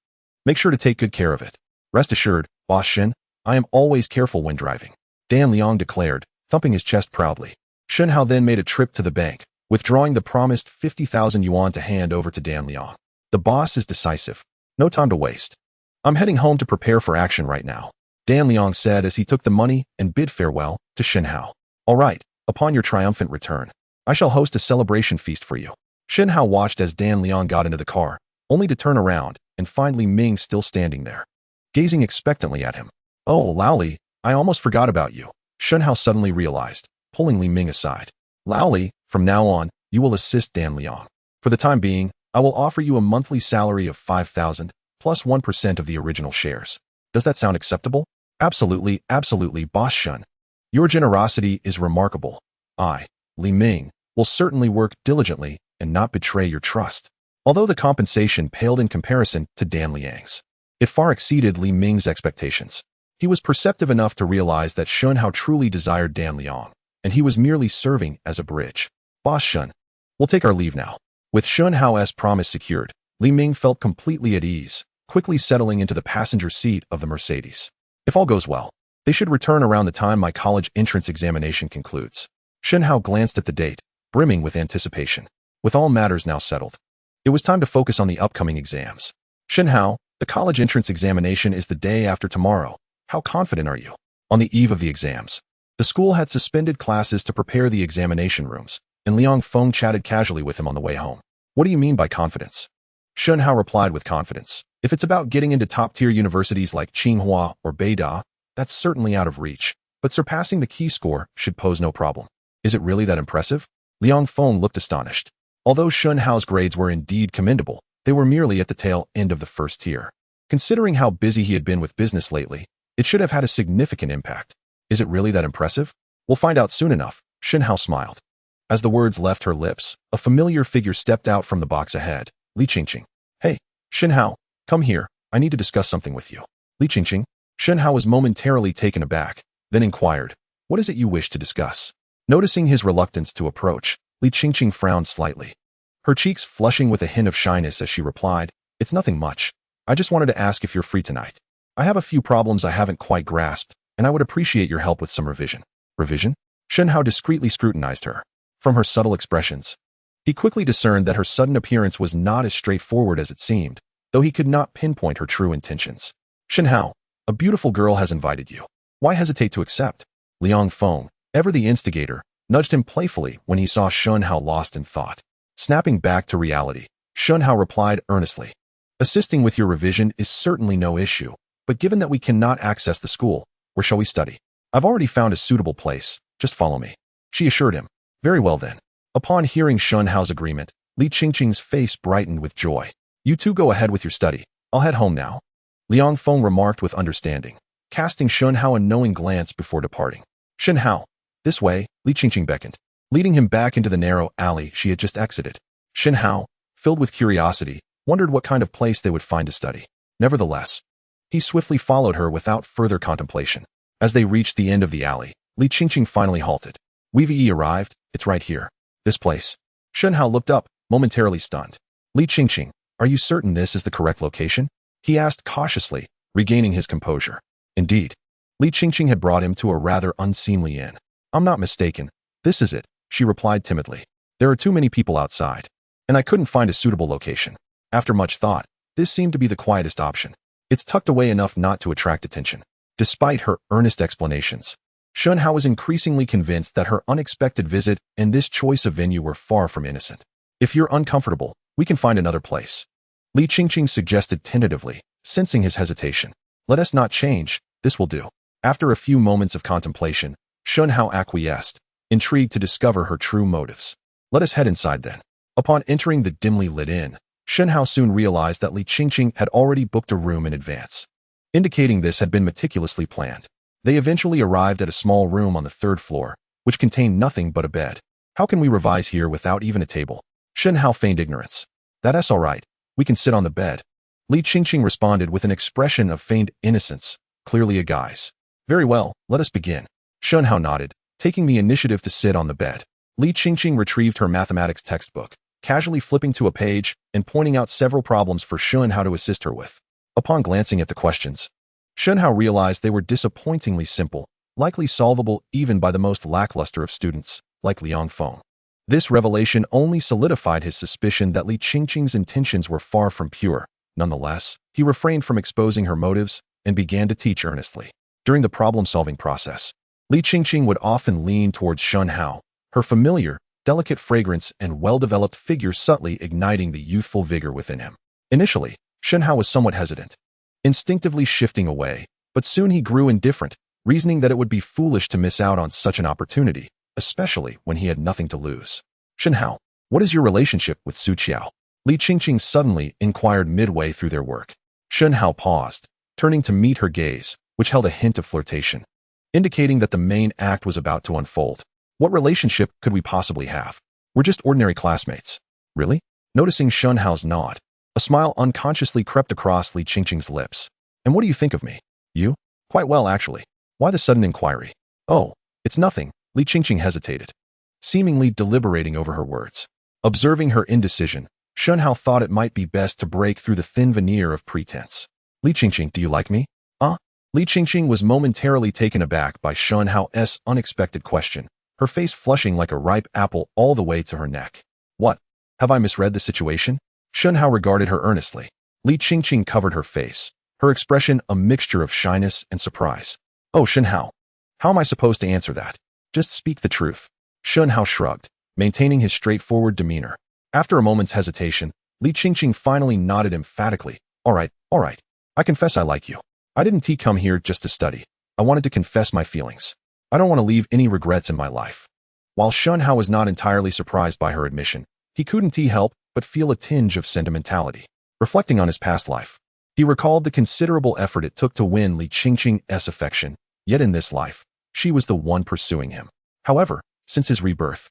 Make sure to take good care of it. Rest assured, Boss Shen, I am always careful when driving. Dan Liang declared, thumping his chest proudly. Shen Hao then made a trip to the bank, withdrawing the promised 50,000 yuan to hand over to Dan Liang. The boss is decisive. No time to waste. I'm heading home to prepare for action right now, Dan Liang said as he took the money and bid farewell to Shen Hao. All right, upon your triumphant return, I shall host a celebration feast for you. Shen Hao watched as Dan Liang got into the car, only to turn around and find Li Ming still standing there, gazing expectantly at him. Oh, Lao Li, I almost forgot about you, Shen Hao suddenly realized, pulling Li Ming aside. Lao Li, from now on, you will assist Dan Liang. For the time being, I will offer you a monthly salary of 5,000 plus 1% of the original shares. Does that sound acceptable? Absolutely, absolutely, Boss Shen. Your generosity is remarkable. I, Li Ming, will certainly work diligently and not betray your trust. Although the compensation paled in comparison to Dan Liang's, it far exceeded Li Ming's expectations. He was perceptive enough to realize that Shen Hao truly desired Dan Liang, and he was merely serving as a bridge. Boss Shen, we'll take our leave now. With Shen Hao's promise secured, Li Ming felt completely at ease, quickly settling into the passenger seat of the Mercedes. If all goes well, they should return around the time my college entrance examination concludes. Shen Hao glanced at the date, brimming with anticipation. With all matters now settled, it was time to focus on the upcoming exams. Shen Hao, the college entrance examination is the day after tomorrow. How confident are you? On the eve of the exams, the school had suspended classes to prepare the examination rooms, and Liang Feng chatted casually with him on the way home. What do you mean by confidence? Shen Hao replied with confidence. If it's about getting into top-tier universities like Tsinghua or Beida, that's certainly out of reach, but surpassing the key score should pose no problem. Is it really that impressive? Liang Feng looked astonished. Although Shen Hao's grades were indeed commendable, they were merely at the tail end of the first tier. Considering how busy he had been with business lately, it should have had a significant impact. Is it really that impressive? We'll find out soon enough, Shen Hao smiled. As the words left her lips, a familiar figure stepped out from the box ahead. Li Qingqing. Hey, Shen Hao, come here, I need to discuss something with you. Li Qingqing? Shen Hao was momentarily taken aback, then inquired, what is it you wish to discuss? Noticing his reluctance to approach, Li Qingqing frowned slightly, her cheeks flushing with a hint of shyness as she replied, it's nothing much. I just wanted to ask if you're free tonight. I have a few problems I haven't quite grasped, and I would appreciate your help with some revision. Revision? Shen Hao discreetly scrutinized her. From her subtle expressions, he quickly discerned that her sudden appearance was not as straightforward as it seemed, though he could not pinpoint her true intentions. Shen Hao, a beautiful girl has invited you. Why hesitate to accept? Liang Feng, ever the instigator, nudged him playfully when he saw Shen Hao lost in thought. Snapping back to reality, Shen Hao replied earnestly, assisting with your revision is certainly no issue, but given that we cannot access the school, where shall we study? I've already found a suitable place, just follow me. She assured him. Very well then. Upon hearing Shen Hao's agreement, Li Qingqing's face brightened with joy. You two go ahead with your study. I'll head home now. Liang Feng remarked with understanding, casting Shen Hao a knowing glance before departing. Shen Hao, this way, Li Qingqing beckoned, leading him back into the narrow alley she had just exited. Shen Hao, filled with curiosity, wondered what kind of place they would find to study. Nevertheless, he swiftly followed her without further contemplation. As they reached the end of the alley, Li Qingqing finally halted. We've arrived, it's right here. This place. Shen Hao looked up, momentarily stunned. Li Qingqing, are you certain this is the correct location? He asked cautiously, regaining his composure. Indeed. Li Qingqing had brought him to a rather unseemly inn. I'm not mistaken. This is it, she replied timidly. There are too many people outside, and I couldn't find a suitable location. After much thought, this seemed to be the quietest option. It's tucked away enough not to attract attention. Despite her earnest explanations, Shen Hao was increasingly convinced that her unexpected visit and this choice of venue were far from innocent. If you're uncomfortable, we can find another place. Li Qingqing suggested tentatively, sensing his hesitation. Let us not change, this will do. After a few moments of contemplation, Shen Hao acquiesced, intrigued to discover her true motives. Let us head inside then. Upon entering the dimly lit inn, Shen Hao soon realized that Li Qingqing had already booked a room in advance, indicating this had been meticulously planned. They eventually arrived at a small room on the third floor, which contained nothing but a bed. How can we revise here without even a table? Shen Hao feigned ignorance. That's all right. We can sit on the bed. Li Qingqing responded with an expression of feigned innocence, clearly a guise. Very well, let us begin. Shen Hao nodded, taking the initiative to sit on the bed. Li Qingqing retrieved her mathematics textbook, casually flipping to a page and pointing out several problems for Shen Hao to assist her with. Upon glancing at the questions, Shen Hao realized they were disappointingly simple, likely solvable even by the most lackluster of students, like Liang Feng. This revelation only solidified his suspicion that Li Qingqing's intentions were far from pure. Nonetheless, he refrained from exposing her motives and began to teach earnestly. During the problem-solving process, Li Qingqing would often lean towards Shen Hao, her familiar, delicate fragrance and well-developed figure subtly igniting the youthful vigor within him. Initially, Shen Hao was somewhat hesitant, instinctively shifting away, but soon he grew indifferent, reasoning that it would be foolish to miss out on such an opportunity, especially when he had nothing to lose. Shen Hao, what is your relationship with Su Qiao? Li Qingqing suddenly inquired midway through their work. Shen Hao paused, turning to meet her gaze, which held a hint of flirtation, indicating that the main act was about to unfold. What relationship could we possibly have? We're just ordinary classmates. Really? Noticing Shen Hao's nod, a smile unconsciously crept across Li Qingqing's lips. And what do you think of me? You? Quite well, actually. Why the sudden inquiry? Oh, it's nothing. Li Qingqing hesitated, seemingly deliberating over her words. Observing her indecision, Shen Hao thought it might be best to break through the thin veneer of pretense. Li Qingqing, do you like me? Li Qingqing was momentarily taken aback by Shen Hao's unexpected question, her face flushing like a ripe apple all the way to her neck. What? Have I misread the situation? Shen Hao regarded her earnestly. Li Qingqing covered her face, her expression a mixture of shyness and surprise. Oh, Shen Hao, how am I supposed to answer that? Just speak the truth. Shen Hao shrugged, maintaining his straightforward demeanor. After a moment's hesitation, Li Qingqing finally nodded emphatically. All right. I confess I like you. I didn't come here just to study. I wanted to confess my feelings. I don't want to leave any regrets in my life. While Shen Hao was not entirely surprised by her admission, he couldn't help but feel a tinge of sentimentality. Reflecting on his past life, he recalled the considerable effort it took to win Li Qingqing's affection, yet in this life, she was the one pursuing him. However, since his rebirth,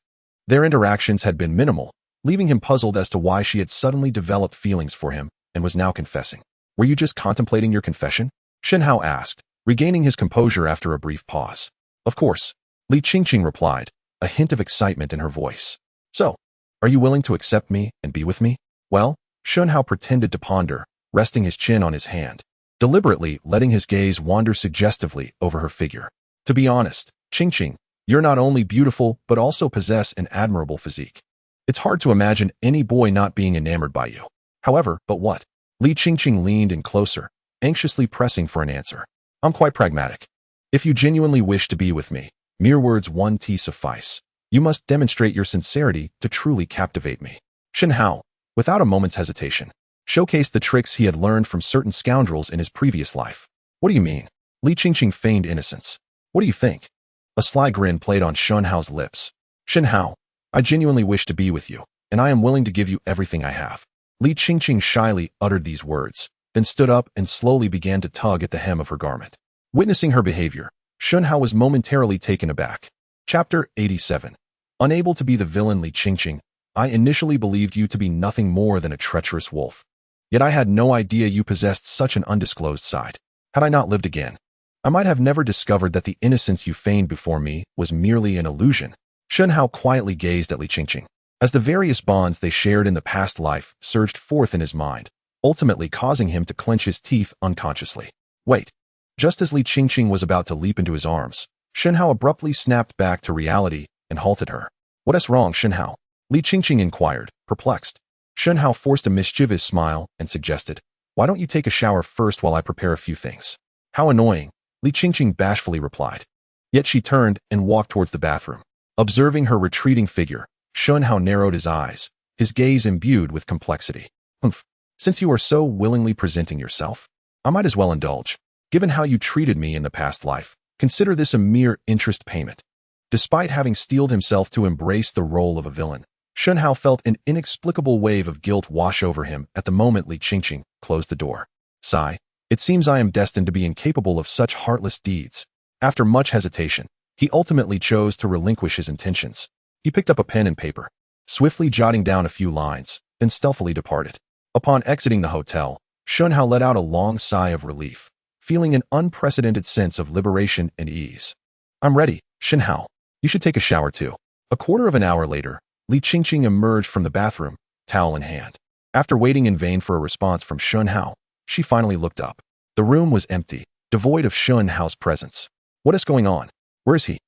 their interactions had been minimal, leaving him puzzled as to why she had suddenly developed feelings for him and was now confessing. Were you just contemplating your confession? Shen Hao asked, regaining his composure after a brief pause. Of course, Li Qingqing replied, a hint of excitement in her voice. So, are you willing to accept me and be with me? Well, Shen Hao pretended to ponder, resting his chin on his hand, deliberately letting his gaze wander suggestively over her figure. To be honest, Qingqing, you're not only beautiful but also possess an admirable physique. It's hard to imagine any boy not being enamored by you. However, but what? Li Qingqing leaned in closer, anxiously pressing for an answer. I'm quite pragmatic. If you genuinely wish to be with me, mere words won't suffice. You must demonstrate your sincerity to truly captivate me. Shen Hao, without a moment's hesitation, showcased the tricks he had learned from certain scoundrels in his previous life. What do you mean? Li Qingqing feigned innocence. What do you think? A sly grin played on Shen Hao's lips. Shen Hao, I genuinely wish to be with you, and I am willing to give you everything I have. Li Qingqing shyly uttered these words, then stood up and slowly began to tug at the hem of her garment. Witnessing her behavior, Shen Hao was momentarily taken aback. Chapter 87. Unable to be the villain Li Qingqing, I initially believed you to be nothing more than a treacherous wolf. Yet I had no idea you possessed such an undisclosed side. Had I not lived again, I might have never discovered that the innocence you feigned before me was merely an illusion. Shen Hao quietly gazed at Li Qingqing, as the various bonds they shared in the past life surged forth in his mind, ultimately causing him to clench his teeth unconsciously. Wait. Just as Li Qingqing was about to leap into his arms, Shen Hao abruptly snapped back to reality and halted her. What's wrong, Shen Hao? Li Qingqing inquired, perplexed. Shen Hao forced a mischievous smile and suggested, why don't you take a shower first while I prepare a few things? How annoying, Li Qingqing bashfully replied. Yet she turned and walked towards the bathroom. Observing her retreating figure, Shen Hao narrowed his eyes, his gaze imbued with complexity. Humph. Since you are so willingly presenting yourself, I might as well indulge. Given how you treated me in the past life, consider this a mere interest payment. Despite having steeled himself to embrace the role of a villain, Shen Hao felt an inexplicable wave of guilt wash over him at the moment Li Qingqing closed the door. Sigh, it seems I am destined to be incapable of such heartless deeds. After much hesitation, He ultimately chose to relinquish his intentions. He picked up a pen and paper, swiftly jotting down a few lines, then stealthily departed. Upon exiting the hotel, Shen Hao let out a long sigh of relief, feeling an unprecedented sense of liberation and ease. I'm ready, Shen Hao. You should take a shower too. A quarter of an hour later, Li Qingqing emerged from the bathroom, towel in hand. After waiting in vain for a response from Shen Hao, she finally looked up. The room was empty, devoid of Shen Hao's presence. What is going on? Where is he?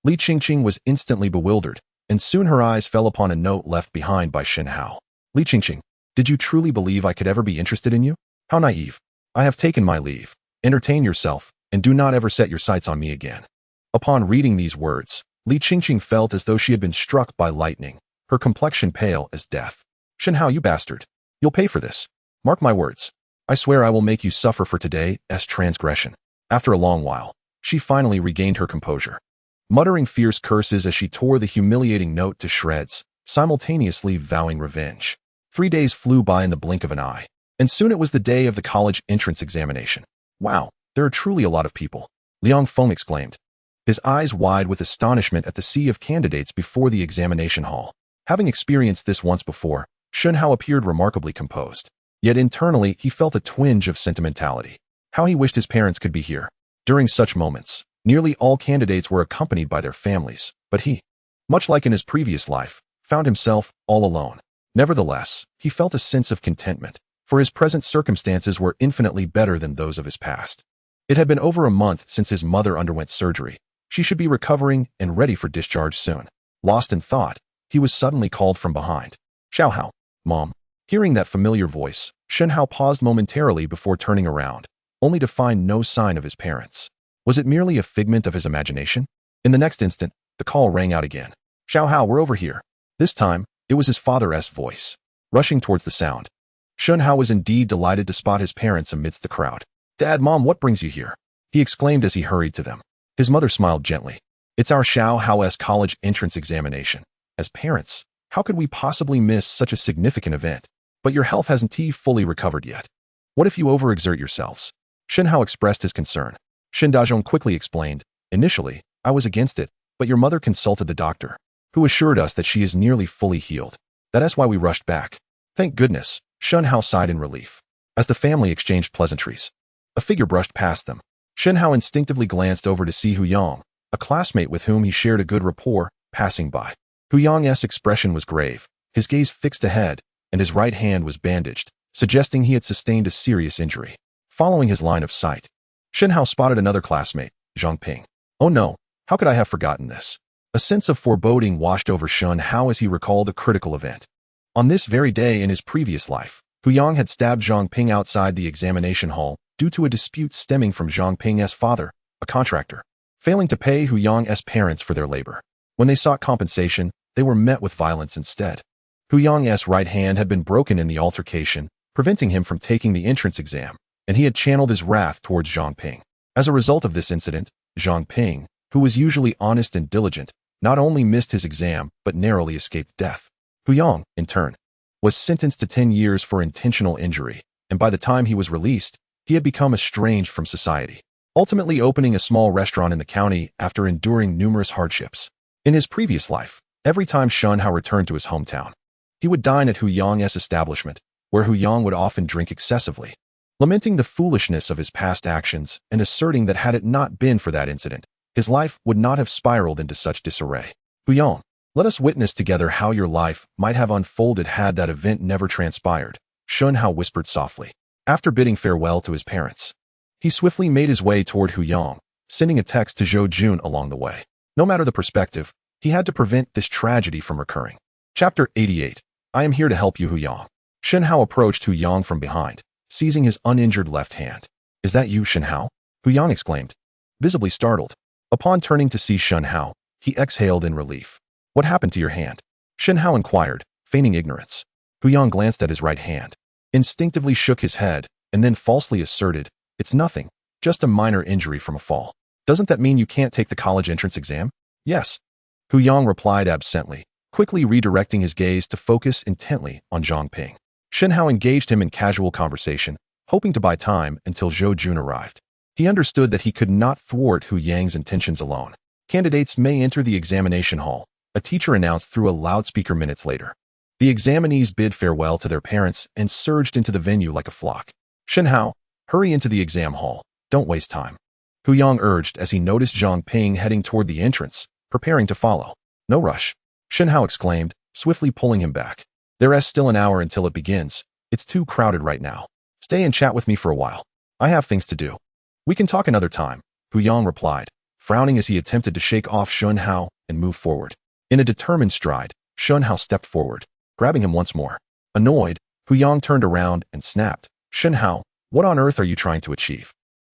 Li Qingqing was instantly bewildered, and soon her eyes fell upon a note left behind by Shen Hao. Li Qingqing, did you truly believe I could ever be interested in you? How naive. I have taken my leave. Entertain yourself, and do not ever set your sights on me again. Upon reading these words, Li Qingqing felt as though she had been struck by lightning, her complexion pale as death. Shen Hao, you bastard. You'll pay for this. Mark my words. I swear I will make you suffer for today's transgression. After a long while, she finally regained her composure. Muttering fierce curses as she tore the humiliating note to shreds, simultaneously vowing revenge. 3 days flew by in the blink of an eye, and soon it was the day of the college entrance examination. Wow, there are truly a lot of people, Liang Feng exclaimed, his eyes wide with astonishment at the sea of candidates before the examination hall. Having experienced this once before, Shen Hao appeared remarkably composed. Yet internally, he felt a twinge of sentimentality. How he wished his parents could be here. During such moments, nearly all candidates were accompanied by their families, but he, much like in his previous life, found himself all alone. Nevertheless, he felt a sense of contentment, for his present circumstances were infinitely better than those of his past. It had been over a month since his mother underwent surgery. She should be recovering and ready for discharge soon. Lost in thought, he was suddenly called from behind. Xiao Hao, Mom. Hearing that familiar voice, Shen Hao paused momentarily before turning around, only to find no sign of his parents. Was it merely a figment of his imagination? In the next instant, the call rang out again. Xiao Hao, we're over here. This time, it was his father's voice, rushing towards the sound. Shen Hao was indeed delighted to spot his parents amidst the crowd. Dad, Mom, what brings you here? He exclaimed as he hurried to them. His mother smiled gently. It's our Xiao Hao's college entrance examination. As parents, how could we possibly miss such a significant event? But your health hasn't fully recovered yet. What if you overexert yourselves? Shen Hao expressed his concern. Shen Dazhong quickly explained, initially, I was against it, but your mother consulted the doctor, who assured us that she is nearly fully healed. That's why we rushed back. Thank goodness, Shen Hao sighed in relief. As the family exchanged pleasantries, a figure brushed past them. Shen Hao instinctively glanced over to see Hu Yang, a classmate with whom he shared a good rapport, passing by. Hu Yang's expression was grave, his gaze fixed ahead, and his right hand was bandaged, suggesting he had sustained a serious injury. Following his line of sight, Shen Hao spotted another classmate, Zhang Ping. Oh no, how could I have forgotten this? A sense of foreboding washed over Shen Hao as he recalled a critical event. On this very day in his previous life, Hu Yang had stabbed Zhang Ping outside the examination hall due to a dispute stemming from Zhang Ping's father, a contractor, failing to pay Hu Yang's parents for their labor. When they sought compensation, they were met with violence instead. Hu Yang's right hand had been broken in the altercation, preventing him from taking the entrance exam, and he had channeled his wrath towards Zhang Ping. As a result of this incident, Zhang Ping, who was usually honest and diligent, not only missed his exam but narrowly escaped death. Hu Yang, in turn, was sentenced to 10 years for intentional injury, and by the time he was released, he had become estranged from society, ultimately opening a small restaurant in the county after enduring numerous hardships. In his previous life, every time Shen Hao returned to his hometown, he would dine at Hu Yang's establishment, where Hu Yang would often drink excessively, lamenting the foolishness of his past actions and asserting that had it not been for that incident, his life would not have spiraled into such disarray. Hu Yang, let us witness together how your life might have unfolded had that event never transpired, Shen Hao whispered softly. After bidding farewell to his parents, he swiftly made his way toward Hu Yang, sending a text to Zhou Jun along the way. No matter the perspective, he had to prevent this tragedy from recurring. Chapter 88. I am here to help you, Hu Yang. Shen Hao approached Hu Yang from behind, seizing his uninjured left hand. Is that you, Shen Hao? Hu Yang exclaimed, visibly startled. Upon turning to see Shen Hao, he exhaled in relief. What happened to your hand? Shen Hao inquired, feigning ignorance. Hu Yang glanced at his right hand, instinctively shook his head, and then falsely asserted, it's nothing, just a minor injury from a fall. Doesn't that mean you can't take the college entrance exam? Yes. Hu Yang replied absently, quickly redirecting his gaze to focus intently on Zhang Ping. Shen Hao engaged him in casual conversation, hoping to buy time until Zhou Jun arrived. He understood that he could not thwart Hu Yang's intentions alone. Candidates may enter the examination hall, a teacher announced through a loudspeaker minutes later. The examinees bid farewell to their parents and surged into the venue like a flock. Shen Hao, hurry into the exam hall. Don't waste time. Hu Yang urged as he noticed Zhang Ping heading toward the entrance, preparing to follow. No rush. Shen Hao exclaimed, swiftly pulling him back. There's still an hour until it begins. It's too crowded right now. Stay and chat with me for a while. I have things to do. We can talk another time, Hu Yang replied, frowning as he attempted to shake off Shen Hao and move forward. In a determined stride, Shen Hao stepped forward, grabbing him once more. Annoyed, Hu Yang turned around and snapped. Shen Hao, what on earth are you trying to achieve?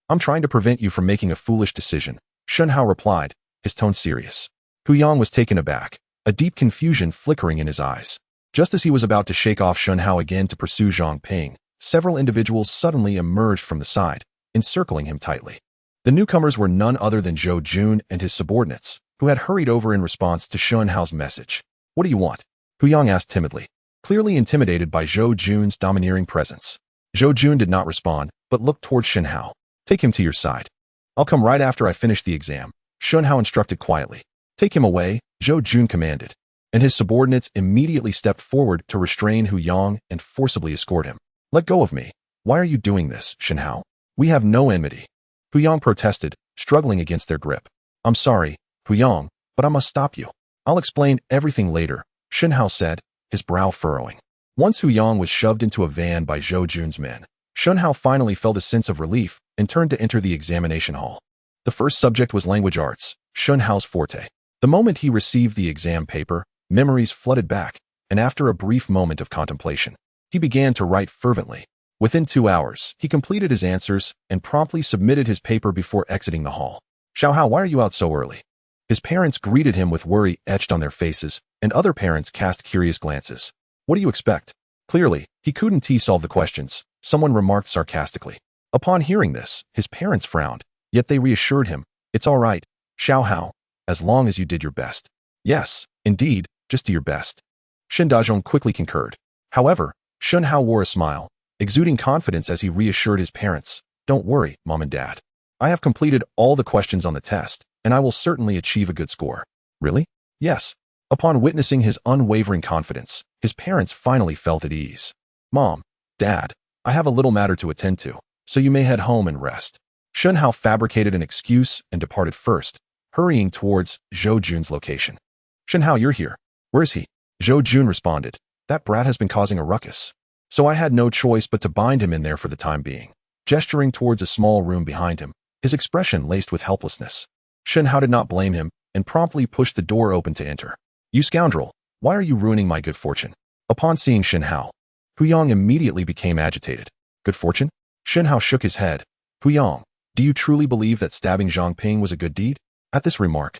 I'm trying to prevent you from making a foolish decision, Shen Hao replied, his tone serious. Hu Yang was taken aback, a deep confusion flickering in his eyes. Just as he was about to shake off Shen Hao again to pursue Zhang Ping, several individuals suddenly emerged from the side, encircling him tightly. The newcomers were none other than Zhou Jun and his subordinates, who had hurried over in response to Shen Hao's message. What do you want? Hu Yang asked timidly, clearly intimidated by Zhou Jun's domineering presence. Zhou Jun did not respond, but looked toward Shen Hao. Take him to your side. I'll come right after I finish the exam, Shen Hao instructed quietly. Take him away, Zhou Jun commanded, and his subordinates immediately stepped forward to restrain Hu Yang and forcibly escort him. Let go of me. Why are you doing this, Shen Hao? We have no enmity. Hu Yang protested, struggling against their grip. I'm sorry, Hu Yang, but I must stop you. I'll explain everything later, Shen Hao said, his brow furrowing. Once Hu Yang was shoved into a van by Zhou Jun's men, Shen Hao finally felt a sense of relief and turned to enter the examination hall. The first subject was language arts, Shen Hao's forte. The moment he received the exam paper, memories flooded back, and after a brief moment of contemplation, he began to write fervently. Within 2 hours, he completed his answers and promptly submitted his paper before exiting the hall. Xiao Hao, why are you out so early? His parents greeted him with worry etched on their faces, and other parents cast curious glances. What do you expect? Clearly, he couldn't solve the questions, someone remarked sarcastically. Upon hearing this, his parents frowned, yet they reassured him. It's all right, Xiao Hao, as long as you did your best. Yes, indeed, just do your best. Shen Dazhong quickly concurred. However, Shen Hao wore a smile, exuding confidence as he reassured his parents. Don't worry, Mom and Dad. I have completed all the questions on the test, and I will certainly achieve a good score. Really? Yes. Upon witnessing his unwavering confidence, his parents finally felt at ease. Mom, Dad, I have a little matter to attend to, so you may head home and rest. Shen Hao fabricated an excuse and departed first, hurrying towards Zhou Jun's location. Shen Hao, you're here. Where is he? Zhou Jun responded. That brat has been causing a ruckus. So I had no choice but to bind him in there for the time being. Gesturing towards a small room behind him, his expression laced with helplessness. Shen Hao did not blame him and promptly pushed the door open to enter. You scoundrel, why are you ruining my good fortune? Upon seeing Shen Hao, Hu Yang immediately became agitated. Good fortune? Shen Hao shook his head. Hu Yang, do you truly believe that stabbing Zhang Ping was a good deed? At this remark,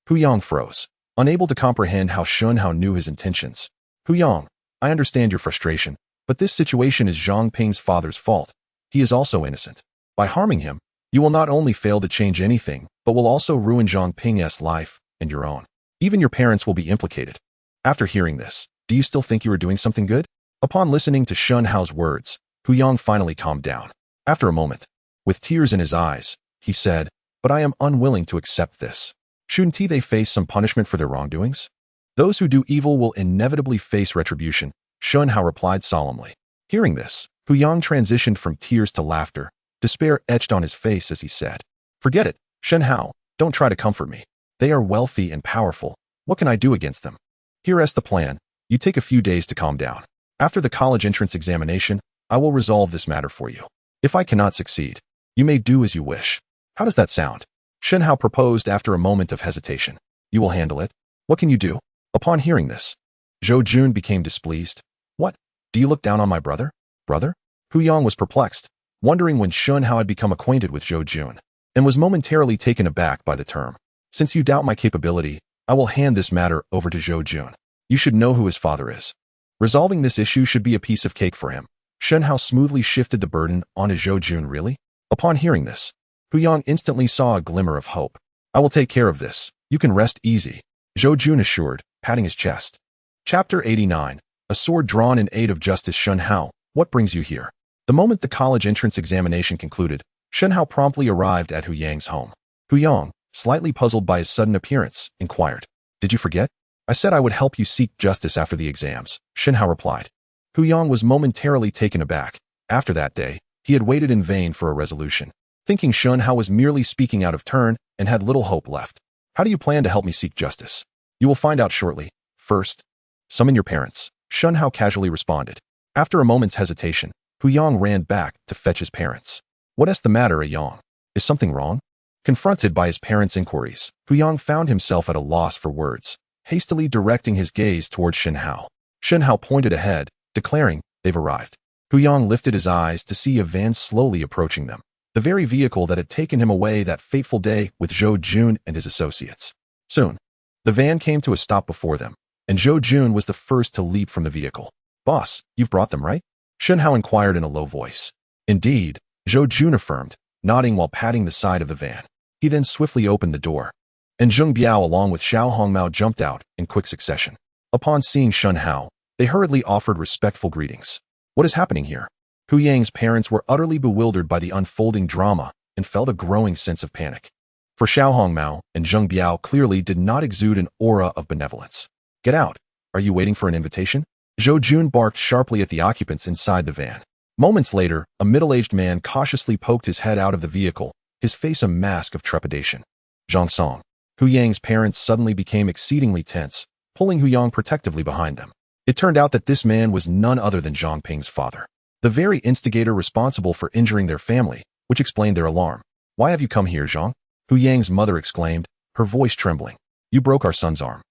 Hu Yang froze, unable to comprehend how Shen Hao knew his intentions. Hu Yang, I understand your frustration, but this situation is Zhang Ping's father's fault. He is also innocent. By harming him, you will not only fail to change anything, but will also ruin Zhang Ping's life and your own. Even your parents will be implicated. After hearing this, do you still think you are doing something good? Upon listening to Shen Hao's words, Hu Yang finally calmed down. After a moment, with tears in his eyes, he said, but I am unwilling to accept this. Shouldn't they face some punishment for their wrongdoings? Those who do evil will inevitably face retribution, Shen Hao replied solemnly. Hearing this, Hu Yang transitioned from tears to laughter, despair etched on his face as he said, forget it, Shen Hao, don't try to comfort me. They are wealthy and powerful. What can I do against them? Here's the plan. You take a few days to calm down. After the college entrance examination, I will resolve this matter for you. If I cannot succeed, you may do as you wish. How does that sound? Shen Hao proposed after a moment of hesitation. You will handle it? What can you do? Upon hearing this, Zhou Jun became displeased. What? Do you look down on my brother? Brother? Hu Yang was perplexed, wondering when Shen Hao had become acquainted with Zhou Jun, and was momentarily taken aback by the term. Since you doubt my capability, I will hand this matter over to Zhou Jun. You should know who his father is. Resolving this issue should be a piece of cake for him. Shen Hao smoothly shifted the burden onto Zhou Jun. Really? Upon hearing this, Hu Yang instantly saw a glimmer of hope. I will take care of this. You can rest easy, Zhou Jun assured, patting his chest. Chapter 89. A sword drawn in aid of justice. Shen Hao, what brings you here? The moment the college entrance examination concluded, Shen Hao promptly arrived at Hu Yang's home. Hu Yang, slightly puzzled by his sudden appearance, inquired, "Did you forget? I said I would help you seek justice after the exams," Shen Hao replied. Hu Yang was momentarily taken aback. After that day, he had waited in vain for a resolution, thinking Shen Hao was merely speaking out of turn and had little hope left. "How do you plan to help me seek justice?" "You will find out shortly. First, summon your parents," Shen Hao casually responded. After a moment's hesitation, Hu Yang ran back to fetch his parents. "What's the matter, Yang? Is something wrong?" Confronted by his parents' inquiries, Hu Yang found himself at a loss for words, hastily directing his gaze towards Shen Hao. Shen Hao pointed ahead, declaring, "They've arrived." Hu Yang lifted his eyes to see a van slowly approaching them, the very vehicle that had taken him away that fateful day with Zhou Jun and his associates. Soon, the van came to a stop before them, and Zhou Jun was the first to leap from the vehicle. "Boss, you've brought them, right?" Shen Hao inquired in a low voice. "Indeed," Zhou Jun affirmed, nodding while patting the side of the van. He then swiftly opened the door, and Zheng Biao along with Xiao Hongmao jumped out in quick succession. Upon seeing Shen Hao, they hurriedly offered respectful greetings. "What is happening here?" Hu Yang's parents were utterly bewildered by the unfolding drama and felt a growing sense of panic. For Xiao Hongmao and Zheng Biao clearly did not exude an aura of benevolence. "Get out! Are you waiting for an invitation?" Zhou Jun barked sharply at the occupants inside the van. Moments later, a middle-aged man cautiously poked his head out of the vehicle, his face a mask of trepidation. "Zhang Song." Hu Yang's parents suddenly became exceedingly tense, pulling Hu Yang protectively behind them. It turned out that this man was none other than Zhang Ping's father, the very instigator responsible for injuring their family, which explained their alarm. "Why have you come here, Zhang?" Hu Yang's mother exclaimed, her voice trembling. "You broke our son's arm,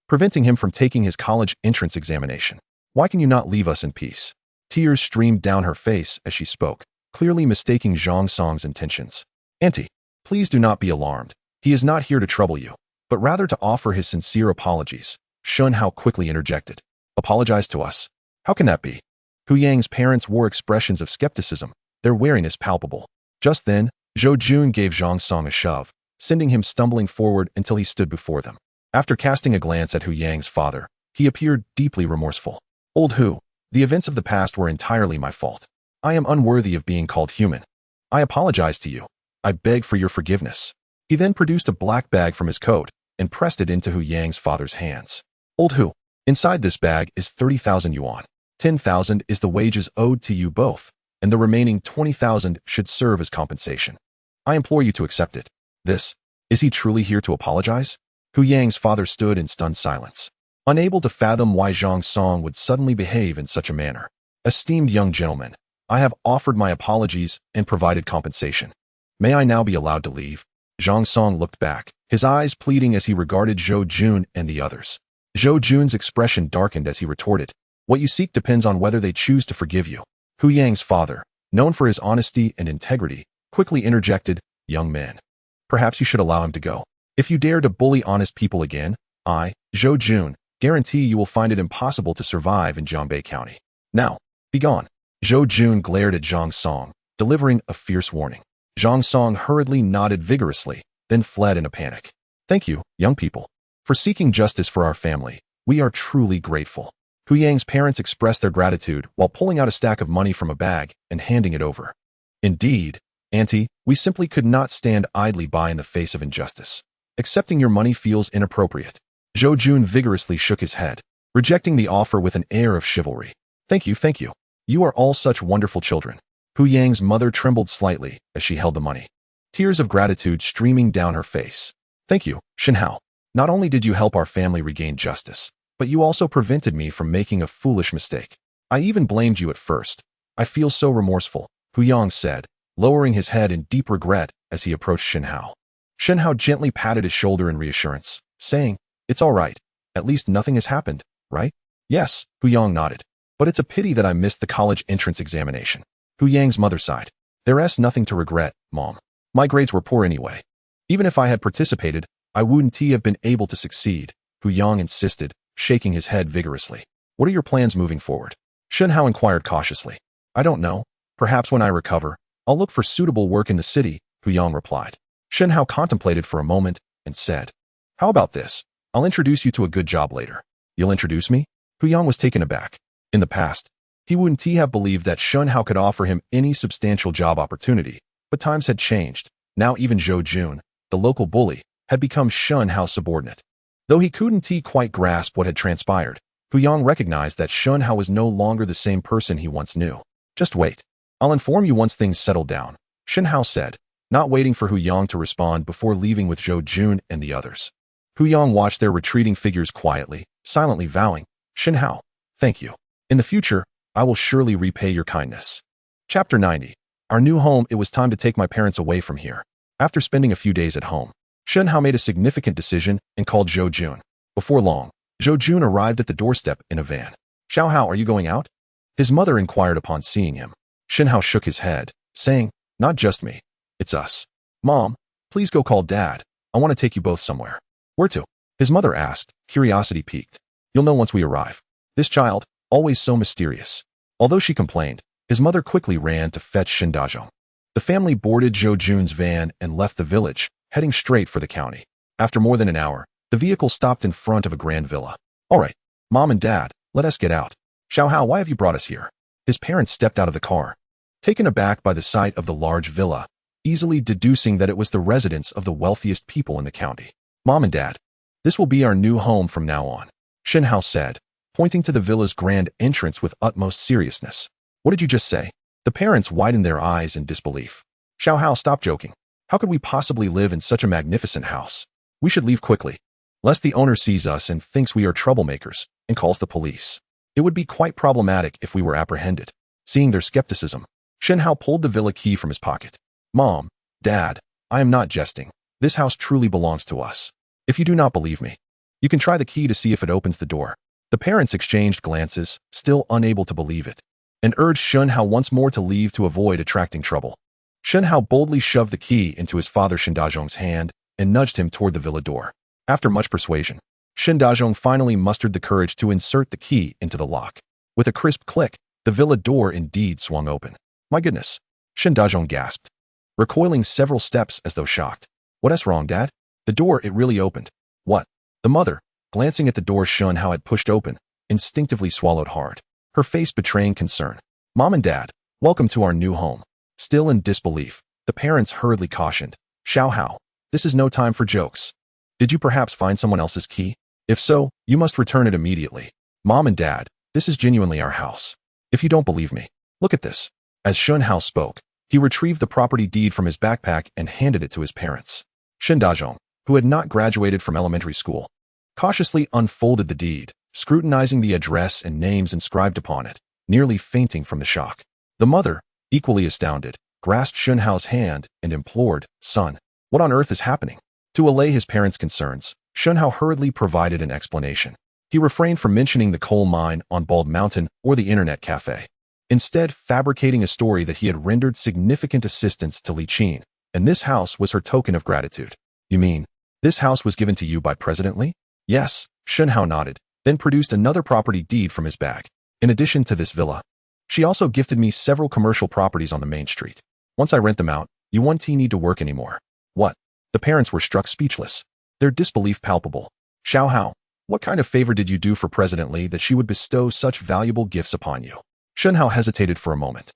preventing him from taking his college entrance examination. Why can you not leave us in peace?" Tears streamed down her face as she spoke, clearly mistaking Zhang Song's intentions. "Auntie, please do not be alarmed. He is not here to trouble you, but rather to offer his sincere apologies," Shen Hao quickly interjected. "Apologize to us? How can that be?" Hu Yang's parents wore expressions of skepticism, their wariness palpable. Just then, Zhou Jun gave Zhang Song a shove, sending him stumbling forward until he stood before them. After casting a glance at Hu Yang's father, he appeared deeply remorseful. "Old Hu, the events of the past were entirely my fault. I am unworthy of being called human. I apologize to you. I beg for your forgiveness." He then produced a black bag from his coat and pressed it into Hu Yang's father's hands. "Old Hu, inside this bag is 30,000 yuan. 10,000 is the wages owed to you both, and the remaining 20,000 should serve as compensation. I implore you to accept it." Is he truly here to apologize? Hu Yang's father stood in stunned silence, unable to fathom why Zhang Song would suddenly behave in such a manner. "Esteemed young gentleman, I have offered my apologies and provided compensation. May I now be allowed to leave?" Zhang Song looked back, his eyes pleading as he regarded Zhou Jun and the others. Zhou Jun's expression darkened as he retorted, "What you seek depends on whether they choose to forgive you." Hu Yang's father, known for his honesty and integrity, quickly interjected, "Young man, perhaps you should allow him to go. If you dare to bully honest people again, I, Zhou Jun, guarantee you will find it impossible to survive in Jiangbei County. Now, be gone." Zhou Jun glared at Zhang Song, delivering a fierce warning. Zhang Song hurriedly nodded vigorously, then fled in a panic. "Thank you, young people, for seeking justice for our family. We are truly grateful." Hu Yang's parents expressed their gratitude while pulling out a stack of money from a bag and handing it over. "Indeed, Auntie, we simply could not stand idly by in the face of injustice. Accepting your money feels inappropriate." Zhou Jun vigorously shook his head, rejecting the offer with an air of chivalry. Thank you. You are all such wonderful children." Hu Yang's mother trembled slightly as she held the money, tears of gratitude streaming down her face. "Thank you, Shen Hao. Not only did you help our family regain justice, but you also prevented me from making a foolish mistake. I even blamed you at first. I feel so remorseful," Hu Yang said, lowering his head in deep regret as he approached Shen Hao. Shen Hao gently patted his shoulder in reassurance, saying, "It's all right. At least nothing has happened, right?" "Yes," Hu Yang nodded. "But it's a pity that I missed the college entrance examination." Hu Yang's mother sighed. "There's nothing to regret, Mom. My grades were poor anyway. Even if I had participated, I wouldn't have been able to succeed," Hu Yang insisted, shaking his head vigorously. "What are your plans moving forward?" Shen Hao inquired cautiously. "I don't know. Perhaps when I recover, I'll look for suitable work in the city," Hu Yang replied. Shen Hao contemplated for a moment and said, "How about this? I'll introduce you to a good job later." "You'll introduce me?" Hu Yang was taken aback. In the past, he wouldn't have believed that Shen Hao could offer him any substantial job opportunity, but times had changed. Now even Zhou Jun, the local bully, had become Shen Hao's subordinate. Though he couldn't quite grasp what had transpired, Hu Yang recognized that Shen Hao was no longer the same person he once knew. Just wait. I'll inform you once things settle down, Shen Hao said, not waiting for Hu Yang to respond before leaving with Zhou Jun and the others. Hu Yang watched their retreating figures quietly, silently vowing, Shen Hao, thank you. In the future, I will surely repay your kindness. Chapter 90. Our new home. It was time to take my parents away from here. After spending a few days at home, Shen Hao made a significant decision and called Zhou Jun. Before long, Zhou Jun arrived at the doorstep in a van. Xiao Hao, are you going out? His mother inquired upon seeing him. Shen Hao shook his head, saying, not just me. It's us. Mom, please go call Dad. I want to take you both somewhere. Where to? His mother asked, curiosity piqued. You'll know once we arrive. This child, always so mysterious. Although she complained, his mother quickly ran to fetch Shen Dazhong. The family boarded Zhou Jun's van and left the village, heading straight for the county. After more than an hour, the vehicle stopped in front of a grand villa. All right, Mom and Dad, let us get out. Xiao Hao, why have you brought us here? His parents stepped out of the car, taken aback by the sight of the large villa, easily deducing that it was the residence of the wealthiest people in the county. Mom and Dad, this will be our new home from now on, Shen Hao said, pointing to the villa's grand entrance with utmost seriousness. What did you just say? The parents widened their eyes in disbelief. Xiao Hao, stop joking. How could we possibly live in such a magnificent house? We should leave quickly, lest the owner sees us and thinks we are troublemakers and calls the police. It would be quite problematic if we were apprehended. Seeing their skepticism, Shen Hao pulled the villa key from his pocket. Mom, Dad, I am not jesting. This house truly belongs to us. If you do not believe me, you can try the key to see if it opens the door. The parents exchanged glances, still unable to believe it, and urged Shen Hao once more to leave to avoid attracting trouble. Shen Hao boldly shoved the key into his father Shen Dazhong's hand and nudged him toward the villa door. After much persuasion, Shen Dazhong finally mustered the courage to insert the key into the lock. With a crisp click, the villa door indeed swung open. My goodness, Shen Dazhong gasped, recoiling several steps as though shocked. What's wrong, Dad? The door, it really opened. What? The mother, glancing at the door Shen Hao had pushed open, instinctively swallowed hard, her face betraying concern. Mom and Dad, welcome to our new home. Still in disbelief, the parents hurriedly cautioned, Xiao Hao, this is no time for jokes. Did you perhaps find someone else's key? If so, you must return it immediately. Mom and Dad, this is genuinely our house. If you don't believe me, look at this. As Shen Hao spoke, he retrieved the property deed from his backpack and handed it to his parents. Shen Dazhong, who had not graduated from elementary school, cautiously unfolded the deed, scrutinizing the address and names inscribed upon it, nearly fainting from the shock. The mother, equally astounded, grasped Shen Hao's hand and implored, Son, what on earth is happening? To allay his parents' concerns, Shen Hao hurriedly provided an explanation. He refrained from mentioning the coal mine on Bald Mountain or the internet café, instead fabricating a story that he had rendered significant assistance to Li Qin, and this house was her token of gratitude. You mean, this house was given to you by President Li? Yes, Shen Hao nodded, then produced another property deed from his bag. In addition to this villa, she also gifted me several commercial properties on the main street. Once I rent them out, you won't need to work anymore. What? The parents were struck speechless, their disbelief palpable. Xiao Hao, what kind of favor did you do for President Li that she would bestow such valuable gifts upon you? Shen Hao hesitated for a moment,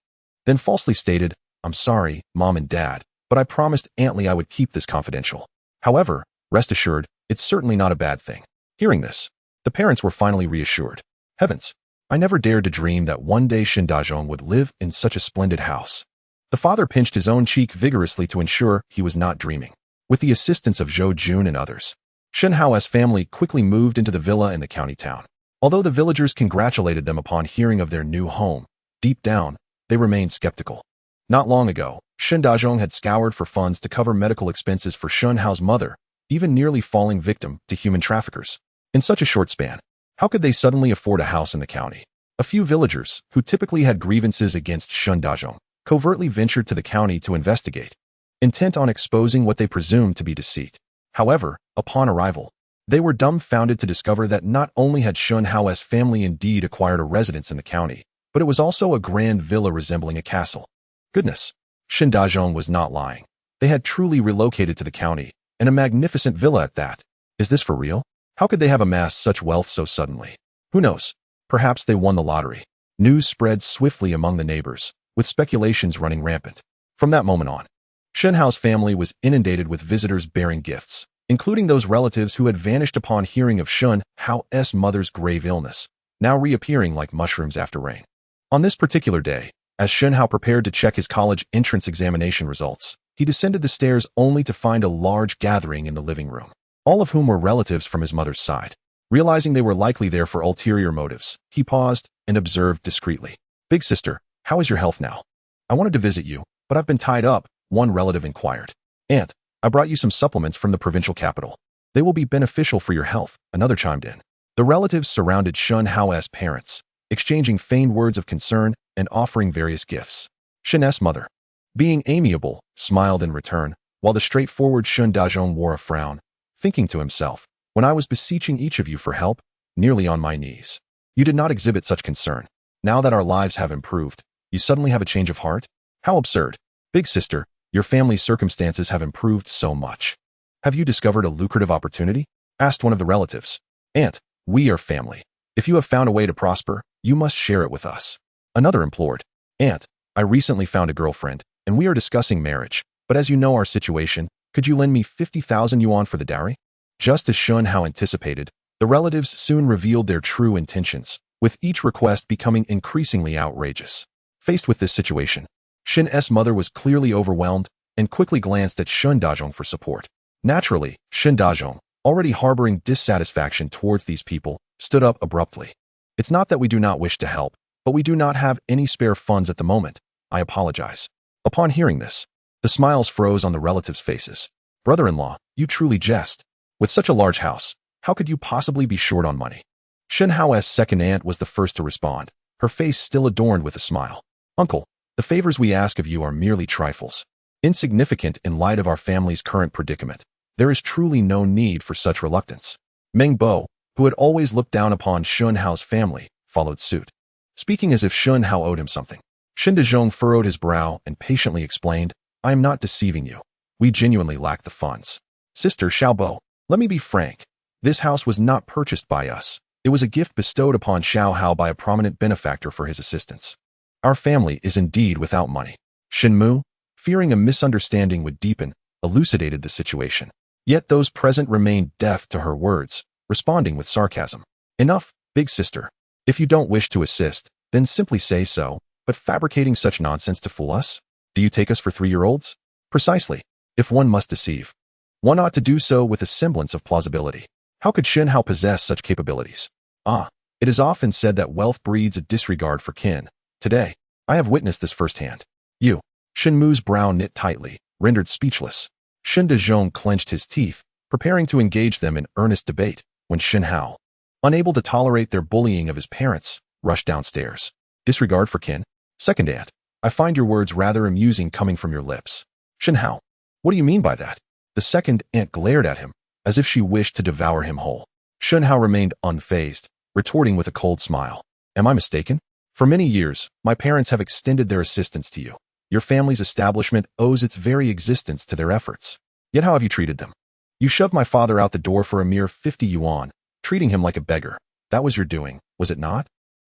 then falsely stated, I'm sorry, Mom and Dad, but I promised Aunt Li I would keep this confidential. However, rest assured, it's certainly not a bad thing. Hearing this, the parents were finally reassured. Heavens, I never dared to dream that one day Shen Dazhong would live in such a splendid house. The father pinched his own cheek vigorously to ensure he was not dreaming. With the assistance of Zhou Jun and others, Shen Hao's family quickly moved into the villa in the county town. Although the villagers congratulated them upon hearing of their new home, deep down, they remained skeptical. Not long ago, Shen Dazhong had scoured for funds to cover medical expenses for Shen Hao's mother, even nearly falling victim to human traffickers. In such a short span, how could they suddenly afford a house in the county? A few villagers, who typically had grievances against Shen Dazhong, covertly ventured to the county to investigate, intent on exposing what they presumed to be deceit. However, upon arrival, they were dumbfounded to discover that not only had Shen Hao's family indeed acquired a residence in the county, but it was also a grand villa resembling a castle. Goodness, Shen Dazhong was not lying. They had truly relocated to the county, and a magnificent villa at that. Is this for real? How could they have amassed such wealth so suddenly? Who knows? Perhaps they won the lottery. News spread swiftly among the neighbors, with speculations running rampant. From that moment on, Shen Hao's family was inundated with visitors bearing gifts. including those relatives who had vanished upon hearing of Shen Hao's mother's grave illness, now reappearing like mushrooms after rain. On this particular day, as Shen Hao prepared to check his college entrance examination results, he descended the stairs only to find a large gathering in the living room, all of whom were relatives from his mother's side. Realizing they were likely there for ulterior motives, he paused and observed discreetly. "Big sister, how is your health now? I wanted to visit you, but I've been tied up," one relative inquired. "Aunt, I brought you some supplements from the provincial capital. They will be beneficial for your health," another chimed in. The relatives surrounded Shen Hao's parents, exchanging feigned words of concern and offering various gifts. Shen's mother, being amiable, smiled in return, while the straightforward Shen Dazhong wore a frown, thinking to himself, "When I was beseeching each of you for help, nearly on my knees, you did not exhibit such concern. Now that our lives have improved, you suddenly have a change of heart? How absurd. Big sister, your family's circumstances have improved so much. Have you discovered a lucrative opportunity?" asked one of the relatives. "Aunt, we are family. If you have found a way to prosper, you must share it with us," another implored. "Aunt, I recently found a girlfriend, and we are discussing marriage, but as you know our situation, could you lend me 50,000 yuan for the dowry?" Just as Shen Hao anticipated, the relatives soon revealed their true intentions, with each request becoming increasingly outrageous. Faced with this situation, Shen's mother was clearly overwhelmed and quickly glanced at Shen Dazhong for support. Naturally, Shen Dazhong, already harboring dissatisfaction towards these people, stood up abruptly. "It's not that we do not wish to help, but we do not have any spare funds at the moment. I apologize." Upon hearing this, the smiles froze on the relatives' faces. "Brother-in-law, you truly jest. With such a large house, how could you possibly be short on money?" Shen Hao's second aunt was the first to respond, her face still adorned with a smile. "Uncle, the favors we ask of you are merely trifles, insignificant in light of our family's current predicament. There is truly no need for such reluctance." Meng Bo, who had always looked down upon Shen Hao's family, followed suit, speaking as if Shen Hao owed him something. Shen Dazhong furrowed his brow and patiently explained, "I am not deceiving you. We genuinely lack the funds. Sister Xiaobo, let me be frank. This house was not purchased by us. It was a gift bestowed upon Xiao Hao by a prominent benefactor for his assistance. Our family is indeed without money." Shen Mu, fearing a misunderstanding would deepen, elucidated the situation. Yet those present remained deaf to her words, responding with sarcasm. "Enough, big sister. If you don't wish to assist, then simply say so, but fabricating such nonsense to fool us? Do you take us for 3-year-olds? Precisely. If one must deceive, one ought to do so with a semblance of plausibility. How could Shen Hao possess such capabilities? It is often said that wealth breeds a disregard for kin. Today, I have witnessed this firsthand." "You." Shen Mu's brow knit tightly, rendered speechless. Shen Dazhong clenched his teeth, preparing to engage them in earnest debate, when Shen Hao, unable to tolerate their bullying of his parents, rushed downstairs. "Disregard for kin? Second aunt, I find your words rather amusing coming from your lips. Shen Hao, what do you mean by that?" The second aunt glared at him, as if she wished to devour him whole. Shen Hao remained unfazed, retorting with a cold smile. "Am I mistaken? For many years, my parents have extended their assistance to you. Your family's establishment owes its very existence to their efforts. Yet how have you treated them? You shoved my father out the door for a mere 50 yuan, treating him like a beggar. That was your doing, was it not?"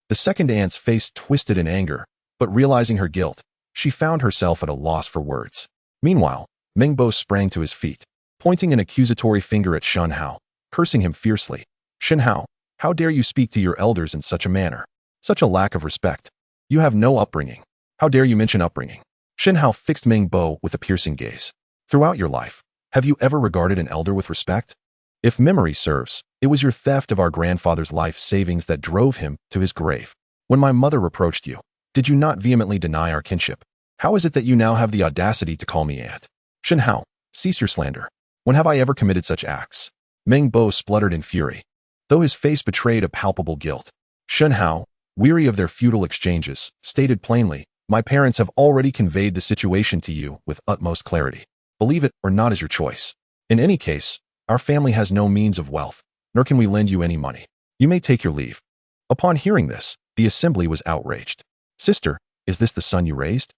The second aunt's face twisted in anger, but realizing her guilt, she found herself at a loss for words. Meanwhile, Meng Bo sprang to his feet, pointing an accusatory finger at Shen Hao, cursing him fiercely. "Shen Hao, how dare you speak to your elders in such a manner? Such a lack of respect. You have no upbringing. How dare you mention upbringing?" Shen Hao fixed Meng Bo with a piercing gaze. "Throughout your life, have you ever regarded an elder with respect? If memory serves, it was your theft of our grandfather's life savings that drove him to his grave. When my mother reproached you, did you not vehemently deny our kinship? How is it that you now have the audacity to call me aunt? Shen Hao, cease your slander. When have I ever committed such acts?" Meng Bo spluttered in fury, though his face betrayed a palpable guilt. Shen Hao, weary of their futile exchanges, stated plainly, "My parents have already conveyed the situation to you with utmost clarity. Believe it or not is your choice. In any case, our family has no means of wealth, nor can we lend you any money. You may take your leave." Upon hearing this, the assembly was outraged. "Sister, is this the son you raised?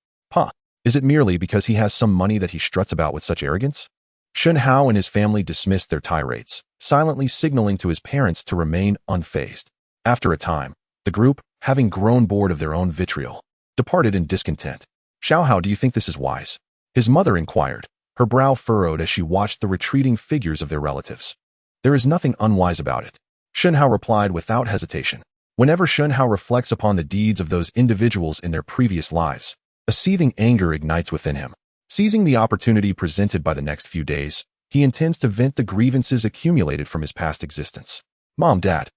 Is it merely because he has some money that he struts about with such arrogance?" Shen Hao and his family dismissed their tirades, silently signaling to his parents to remain unfazed. After a time, the group, having grown bored of their own vitriol, departed in discontent. "Xiao Hao, do you think this is wise?" his mother inquired, her brow furrowed as she watched the retreating figures of their relatives. There is nothing unwise about it, Shen Hao replied without hesitation. Whenever Shen Hao reflects upon the deeds of those individuals in their previous lives, a seething anger ignites within him. Seizing the opportunity presented by the next few days, he intends to vent the grievances accumulated from his past existence. Mom, Dad,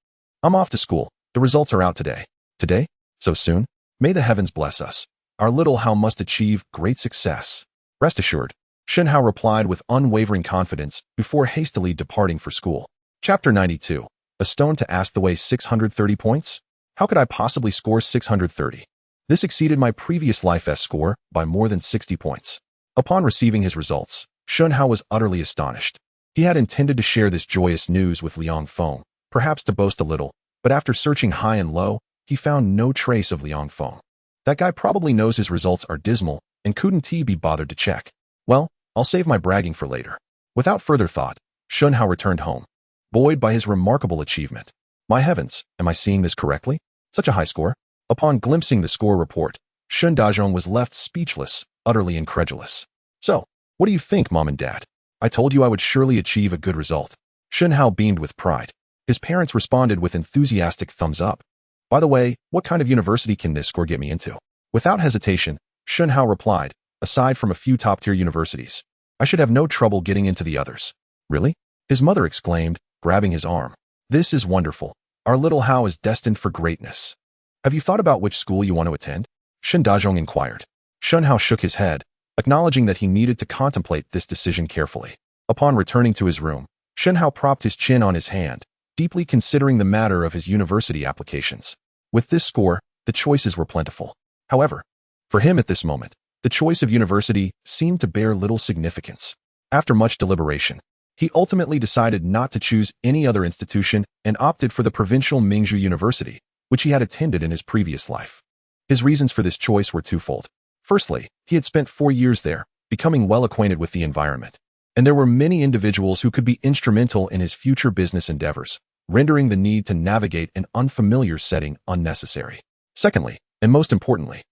I'm off to school. The results are out today. Today? So soon? May the heavens bless us. Our little Hao must achieve great success. Rest assured, Shen Hao replied with unwavering confidence before hastily departing for school. Chapter 92. A stone to ask the way 630 points? How could I possibly score 630? This exceeded my previous life S score by more than 60 points. Upon receiving his results, Shen Hao was utterly astonished. He had intended to share this joyous news with Liang Feng, perhaps to boast a little, but after searching high and low, he found no trace of Liang Feng. That guy probably knows his results are dismal and couldn't he be bothered to check. Well, I'll save my bragging for later. Without further thought, Shen Hao returned home, buoyed by his remarkable achievement. My heavens, am I seeing this correctly? Such a high score? Upon glimpsing the score report, Shen Dazhong was left speechless, utterly incredulous. So, what do you think, Mom and Dad? I told you I would surely achieve a good result. Shen Hao beamed with pride. His parents responded with enthusiastic thumbs up. By the way, what kind of university can this score get me into? Without hesitation, Shen Hao replied, aside from a few top-tier universities, I should have no trouble getting into the others. Really? His mother exclaimed, grabbing his arm. This is wonderful. Our little Hao is destined for greatness. Have you thought about which school you want to attend? Shen Dazhong inquired. Shen Hao shook his head, acknowledging that he needed to contemplate this decision carefully. Upon returning to his room, Shen Hao propped his chin on his hand, deeply considering the matter of his university applications. With this score, the choices were plentiful. However, for him at this moment, the choice of university seemed to bear little significance. After much deliberation, he ultimately decided not to choose any other institution and opted for the provincial Mingzhu University, which he had attended in his previous life. His reasons for this choice were twofold. Firstly, he had spent 4 years there, becoming well acquainted with the environment, and there were many individuals who could be instrumental in his future business endeavors, rendering the need to navigate an unfamiliar setting unnecessary. Secondly, and most importantly,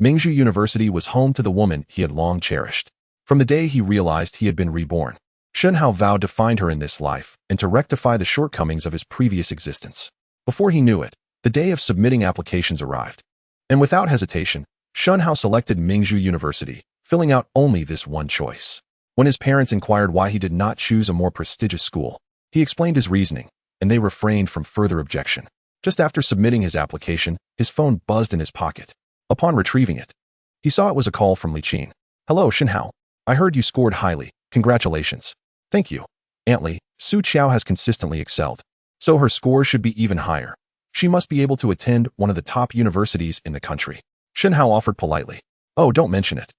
Mingzhu University was home to the woman he had long cherished. From the day he realized he had been reborn, Shen Hao vowed to find her in this life and to rectify the shortcomings of his previous existence. Before he knew it, the day of submitting applications arrived, and without hesitation, Shen Hao selected Mingzhu University, filling out only this one choice. When his parents inquired why he did not choose a more prestigious school, he explained his reasoning, and they refrained from further objection. Just after submitting his application, his phone buzzed in his pocket. Upon retrieving it, he saw it was a call from Li Qin. Hello, Shen Hao. I heard you scored highly. Congratulations. Thank you. Aunt Li, Su Qiao has consistently excelled, so her score should be even higher. She must be able to attend one of the top universities in the country. Shen Hao offered politely. Oh, don't mention it.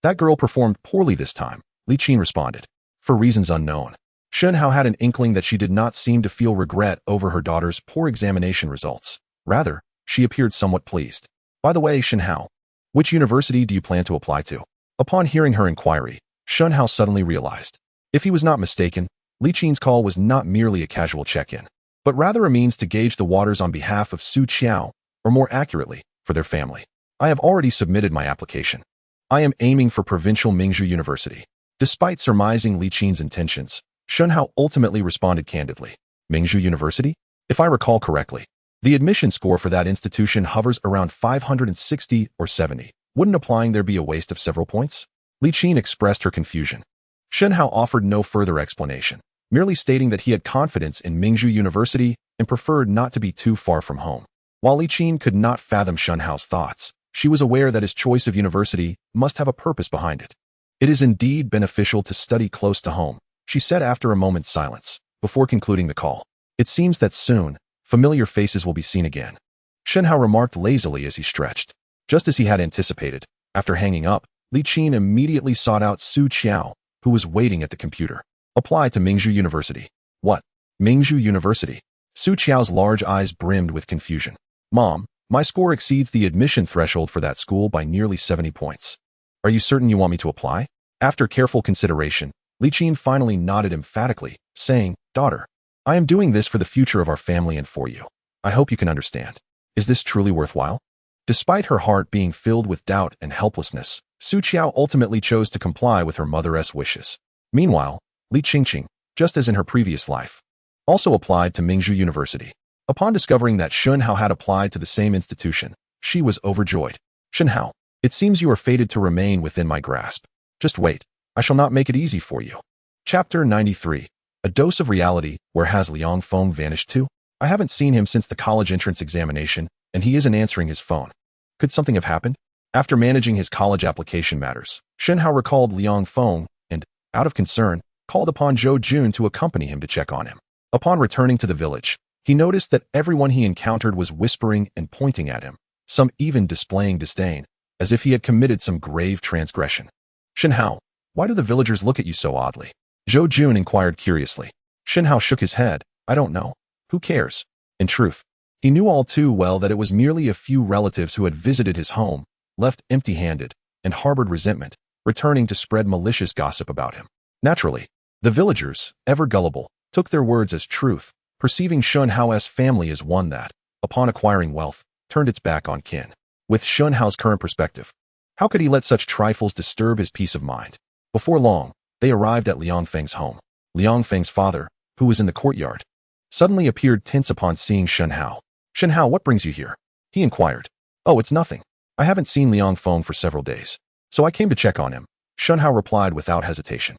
That girl performed poorly this time, Li Qin responded. For reasons unknown, Shen Hao had an inkling that she did not seem to feel regret over her daughter's poor examination results. Rather, she appeared somewhat pleased. By the way, Shen Hao, which university do you plan to apply to? Upon hearing her inquiry, Shen Hao suddenly realized. If he was not mistaken, Li Qin's call was not merely a casual check-in, but rather a means to gauge the waters on behalf of Su Qiao, or more accurately, for their family. I have already submitted my application. I am aiming for provincial Mingzhu University. Despite surmising Li Qin's intentions, Shen Hao ultimately responded candidly. Mingzhu University? If I recall correctly, the admission score for that institution hovers around 560 or 70. Wouldn't applying there be a waste of several points? Li Qin expressed her confusion. Shen Hao offered no further explanation, merely stating that he had confidence in Mingzhu University and preferred not to be too far from home. While Li Qin could not fathom Shen Hao's thoughts, she was aware that his choice of university must have a purpose behind it. It is indeed beneficial to study close to home, she said after a moment's silence, before concluding the call. It seems that soon, familiar faces will be seen again. Shen Hao remarked lazily as he stretched. Just as he had anticipated, after hanging up, Li Qin immediately sought out Su Qiao, who was waiting at the computer. Apply to Mingzhu University. What? Mingzhu University? Su Qiao's large eyes brimmed with confusion. Mom, my score exceeds the admission threshold for that school by nearly 70 points. Are you certain you want me to apply? After careful consideration, Li Qin finally nodded emphatically, saying, Daughter, I am doing this for the future of our family and for you. I hope you can understand. Is this truly worthwhile? Despite her heart being filled with doubt and helplessness, Su Qiao ultimately chose to comply with her mother's wishes. Meanwhile, Li Qingqing, just as in her previous life, also applied to Mingzhu University. Upon discovering that Shen Hao had applied to the same institution, she was overjoyed. Shen Hao, it seems you are fated to remain within my grasp. Just wait, I shall not make it easy for you. Chapter 93. A dose of reality. Where has Liang Feng vanished to? I haven't seen him since the college entrance examination, and he isn't answering his phone. Could something have happened? After managing his college application matters, Shen Hao recalled Liang Feng and, out of concern, called upon Zhou Jun to accompany him to check on him. Upon returning to the village, he noticed that everyone he encountered was whispering and pointing at him, some even displaying disdain, as if he had committed some grave transgression. Shen Hao, why do the villagers look at you so oddly? Zhou Jun inquired curiously. Shen Hao shook his head. I don't know. Who cares? In truth, he knew all too well that it was merely a few relatives who had visited his home, left empty-handed, and harbored resentment, returning to spread malicious gossip about him. Naturally, the villagers, ever gullible, took their words as truth, perceiving Shen Hao's family as one that, upon acquiring wealth, turned its back on kin. With Shen Hao's current perspective, how could he let such trifles disturb his peace of mind? Before long, they arrived at Liang Feng's home. Liang Feng's father, who was in the courtyard, suddenly appeared tense upon seeing Shen Hao. Shen Hao, what brings you here? He inquired. Oh, it's nothing. I haven't seen Liang Feng for several days, so I came to check on him. Shen Hao replied without hesitation.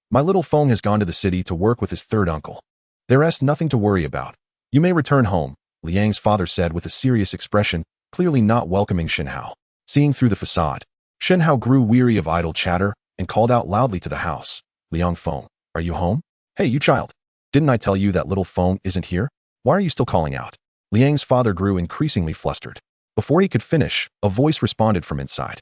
My little Feng has gone to the city to work with his third uncle. There's nothing to worry about. You may return home, Liang's father said with a serious expression, clearly not welcoming Shen Hao. Seeing through the facade, Shen Hao grew weary of idle chatter and called out loudly to the house. Liang Feng, are you home? Hey, you child. Didn't I tell you that little Feng isn't here? Why are you still calling out? Liang's father grew increasingly flustered. Before he could finish, a voice responded from inside.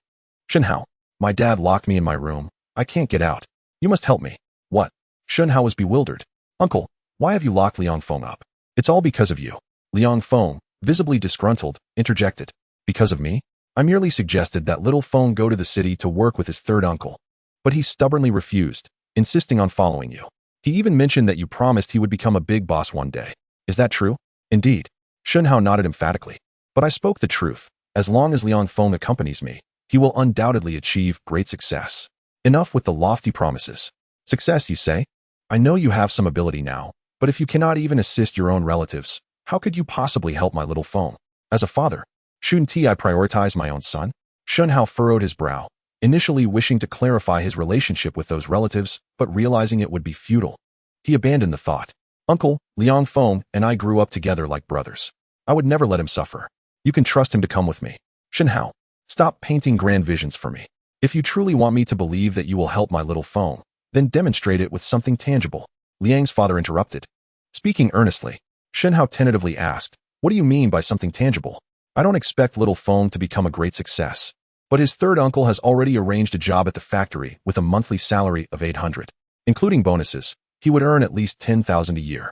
Shen Hao, my dad locked me in my room. I can't get out. You must help me. What? Shen Hao was bewildered. Uncle, why have you locked Liang Feng up? It's all because of you. Liang Feng, visibly disgruntled, interjected. Because of me? I merely suggested that little Feng go to the city to work with his third uncle. But he stubbornly refused, insisting on following you. He even mentioned that you promised he would become a big boss one day. Is that true? Indeed. Shen Hao nodded emphatically. But I spoke the truth. As long as Liang Feng accompanies me, he will undoubtedly achieve great success. Enough with the lofty promises. Success, you say? I know you have some ability now, but if you cannot even assist your own relatives, how could you possibly help my little Feng? As a father, shouldn't I prioritize my own son? Shen Hao furrowed his brow, initially wishing to clarify his relationship with those relatives, but realizing it would be futile. He abandoned the thought. Uncle, Liang Feng and I grew up together like brothers. I would never let him suffer. You can trust him to come with me. Shen Hao, stop painting grand visions for me. If you truly want me to believe that you will help my little Feng, then demonstrate it with something tangible. Liang's father interrupted. Speaking earnestly, Shen Hao tentatively asked, what do you mean by something tangible? I don't expect little Feng to become a great success, but his third uncle has already arranged a job at the factory with a monthly salary of 800. Including bonuses, he would earn at least 10,000 a year.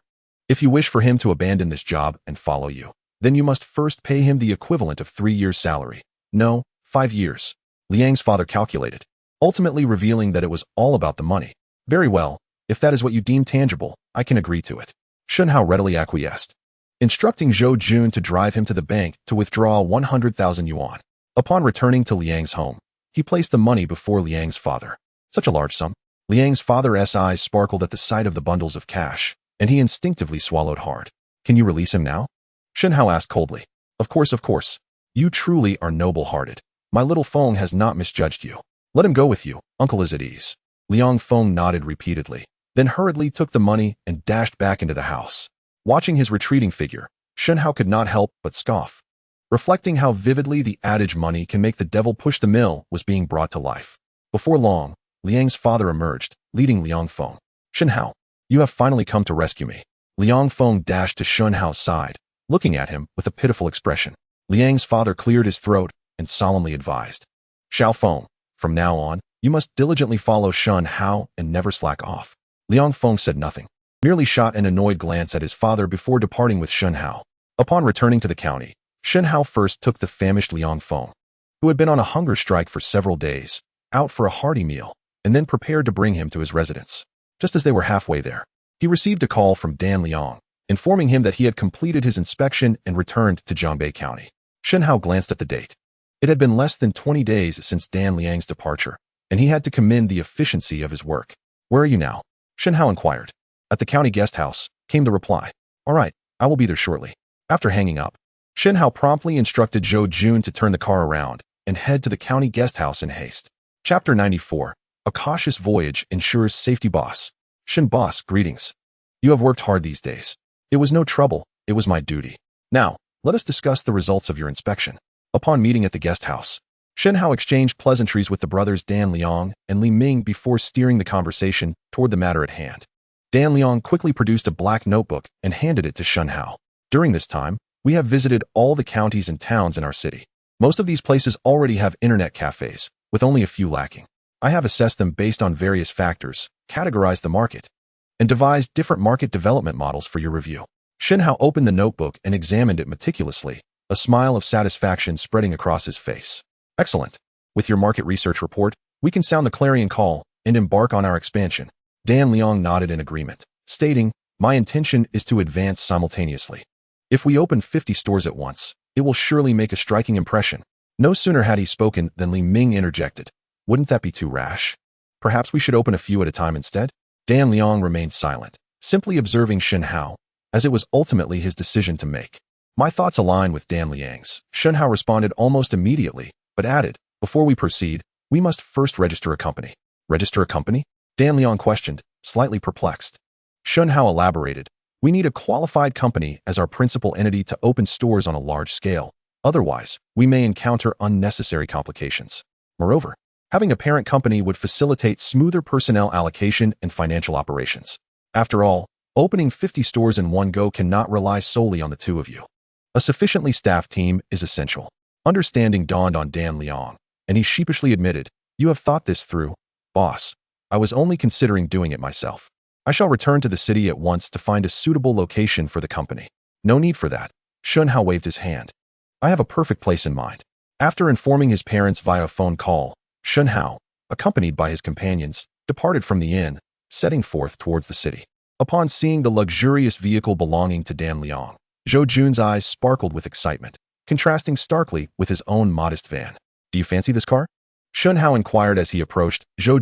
If you wish for him to abandon this job and follow you, then you must first pay him the equivalent of 3 years' salary. No, 5 years. Liang's father calculated, ultimately revealing that it was all about the money. Very well, if that is what you deem tangible, I can agree to it. Shen Hao readily acquiesced, instructing Zhou Jun to drive him to the bank to withdraw 100,000 yuan. Upon returning to Liang's home, he placed the money before Liang's father. Such a large sum. Liang's father's eyes sparkled at the sight of the bundles of cash, and he instinctively swallowed hard. Can you release him now? Shen Hao asked coldly. Of course. You truly are noble-hearted. My little Feng has not misjudged you. Let him go with you, uncle is at ease. Liang Feng nodded repeatedly, then hurriedly took the money and dashed back into the house. Watching his retreating figure, Shen Hao could not help but scoff. Reflecting how vividly the adage money can make the devil push the mill was being brought to life. Before long, Liang's father emerged, leading Liang Feng. Shen Hao, you have finally come to rescue me. Liang Feng dashed to Shen Hao's side, looking at him with a pitiful expression. Liang's father cleared his throat and solemnly advised. Xiao Feng, from now on, you must diligently follow Shen Hao and never slack off. Liang Feng said nothing, merely shot an annoyed glance at his father before departing with Shen Hao. Upon returning to the county, Shen Hao first took the famished Liang Feng, who had been on a hunger strike for several days, out for a hearty meal, and then prepared to bring him to his residence. Just as they were halfway there, he received a call from Dan Liang, informing him that he had completed his inspection and returned to Jiangbei County. Shen Hao glanced at the date. It had been less than 20 days since Dan Liang's departure, and he had to commend the efficiency of his work. Where are you now? Shen Hao inquired. At the county guest house, came the reply. All right, I will be there shortly. After hanging up, Shen Hao promptly instructed Zhou Jun to turn the car around and head to the county guest house in haste. Chapter 94. A cautious voyage ensures safety. Boss. Shen boss, greetings. You have worked hard these days. It was no trouble, it was my duty. Now, let us discuss the results of your inspection. Upon meeting at the guest house, Shen Hao exchanged pleasantries with the brothers Dan Liang and Li Ming before steering the conversation toward the matter at hand. Dan Liang quickly produced a black notebook and handed it to Shen Hao. During this time, we have visited all the counties and towns in our city. Most of these places already have internet cafes, with only a few lacking. I have assessed them based on various factors, categorized the market, and devised different market development models for your review. Shen Hao opened the notebook and examined it meticulously, a smile of satisfaction spreading across his face. Excellent. With your market research report, we can sound the clarion call and embark on our expansion. Dan Liang nodded in agreement, stating, my intention is to advance simultaneously. If we open 50 stores at once, it will surely make a striking impression. No sooner had he spoken than Li Ming interjected. Wouldn't that be too rash? Perhaps we should open a few at a time instead? Dan Liang remained silent, simply observing Shen Hao, as it was ultimately his decision to make. My thoughts align with Dan Liang's. Shen Hao responded almost immediately, but added, before we proceed, we must first register a company. Register a company? Dan Liang questioned, slightly perplexed. Shen Hao elaborated, we need a qualified company as our principal entity to open stores on a large scale. Otherwise, we may encounter unnecessary complications. Moreover, having a parent company would facilitate smoother personnel allocation and financial operations. After all, opening 50 stores in one go cannot rely solely on the two of you. A sufficiently staffed team is essential. Understanding dawned on Dan Liang, and he sheepishly admitted, you have thought this through, boss. I was only considering doing it myself. I shall return to the city at once to find a suitable location for the company. No need for that. Shen Hao waved his hand. I have a perfect place in mind. After informing his parents via phone call, Shen Hao, accompanied by his companions, departed from the inn, setting forth towards the city. Upon seeing the luxurious vehicle belonging to Dan Liang, Zhou Jun's eyes sparkled with excitement, contrasting starkly with his own modest van. Do you fancy this car? Shen Hao inquired as he approached. Zhou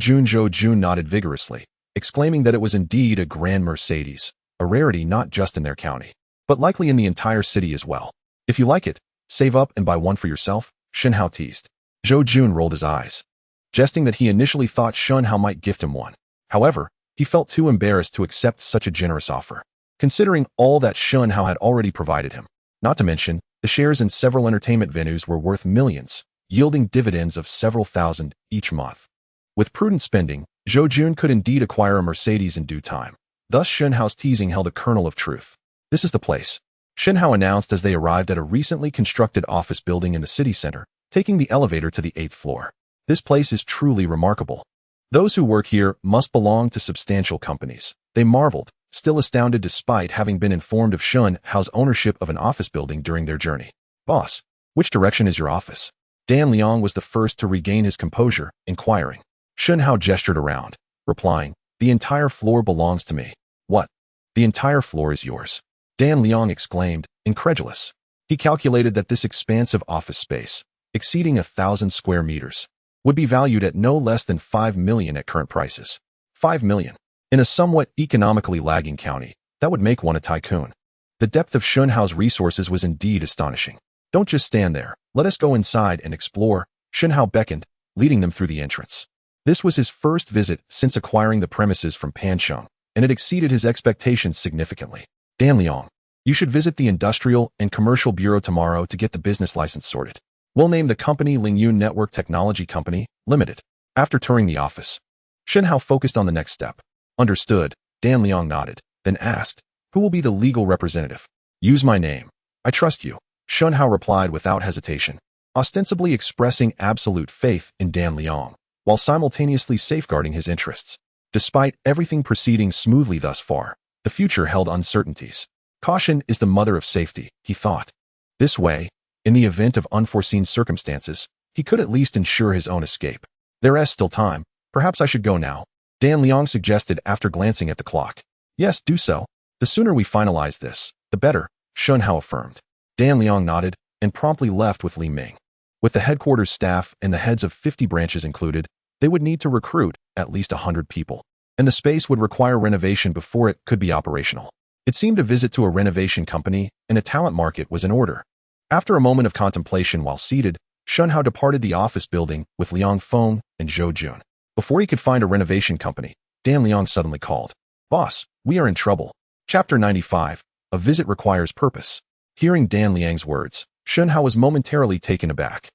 Jun nodded vigorously, exclaiming that it was indeed a grand Mercedes, a rarity not just in their county, but likely in the entire city as well. If you like it, save up and buy one for yourself, Shen Hao teased. Zhou Jun rolled his eyes, jesting that he initially thought Shen Hao might gift him one. However, he felt too embarrassed to accept such a generous offer, considering all that Shen Hao had already provided him. Not to mention, the shares in several entertainment venues were worth millions, yielding dividends of several thousand each month. With prudent spending, Zhou Jun could indeed acquire a Mercedes in due time. Thus Shen Hao's teasing held a kernel of truth. This is the place, Shen Hao announced as they arrived at a recently constructed office building in the city center, taking the elevator to the 8th floor. This place is truly remarkable. Those who work here must belong to substantial companies. They marveled, still astounded despite having been informed of Shen Hao's ownership of an office building during their journey. Boss, which direction is your office? Dan Liang was the first to regain his composure, inquiring. Shen Hao gestured around, replying, the entire floor belongs to me. What? The entire floor is yours? Dan Liang exclaimed, incredulous. He calculated that this expansive office space, exceeding 1,000 square meters, would be valued at no less than 5 million at current prices. 5 million. In a somewhat economically lagging county, that would make one a tycoon. The depth of Shen Hao's resources was indeed astonishing. Don't just stand there. Let us go inside and explore. Shen Hao beckoned, leading them through the entrance. This was his first visit since acquiring the premises from Pansheng, and it exceeded his expectations significantly. Dan Liang, you should visit the Industrial and Commercial Bureau tomorrow to get the business license sorted. We'll name the company Lingyun Network Technology Company, Limited. After touring the office, Shen Hao focused on the next step. Understood, Dan Liang nodded, then asked, who will be the legal representative? Use my name. I trust you, Shen Hao replied without hesitation, ostensibly expressing absolute faith in Dan Liang, while simultaneously safeguarding his interests. Despite everything proceeding smoothly thus far, the future held uncertainties. Caution is the mother of safety, he thought. This way, in the event of unforeseen circumstances, he could at least ensure his own escape. There is still time. Perhaps I should go now, Dan Liang suggested after glancing at the clock. Yes, do so. The sooner we finalize this, the better, Shen Hao affirmed. Dan Liang nodded, and promptly left with Li Ming. With the headquarters staff and the heads of 50 branches included, they would need to recruit at least 100 people, and the space would require renovation before it could be operational. It seemed a visit to a renovation company and a talent market was in order. After a moment of contemplation while seated, Shen Hao departed the office building with Liang Feng and Zhou Jun. Before he could find a renovation company, Dan Liang suddenly called. "Boss, we are in trouble." Chapter 95. A visit requires purpose. Hearing Dan Liang's words, Shen Hao was momentarily taken aback.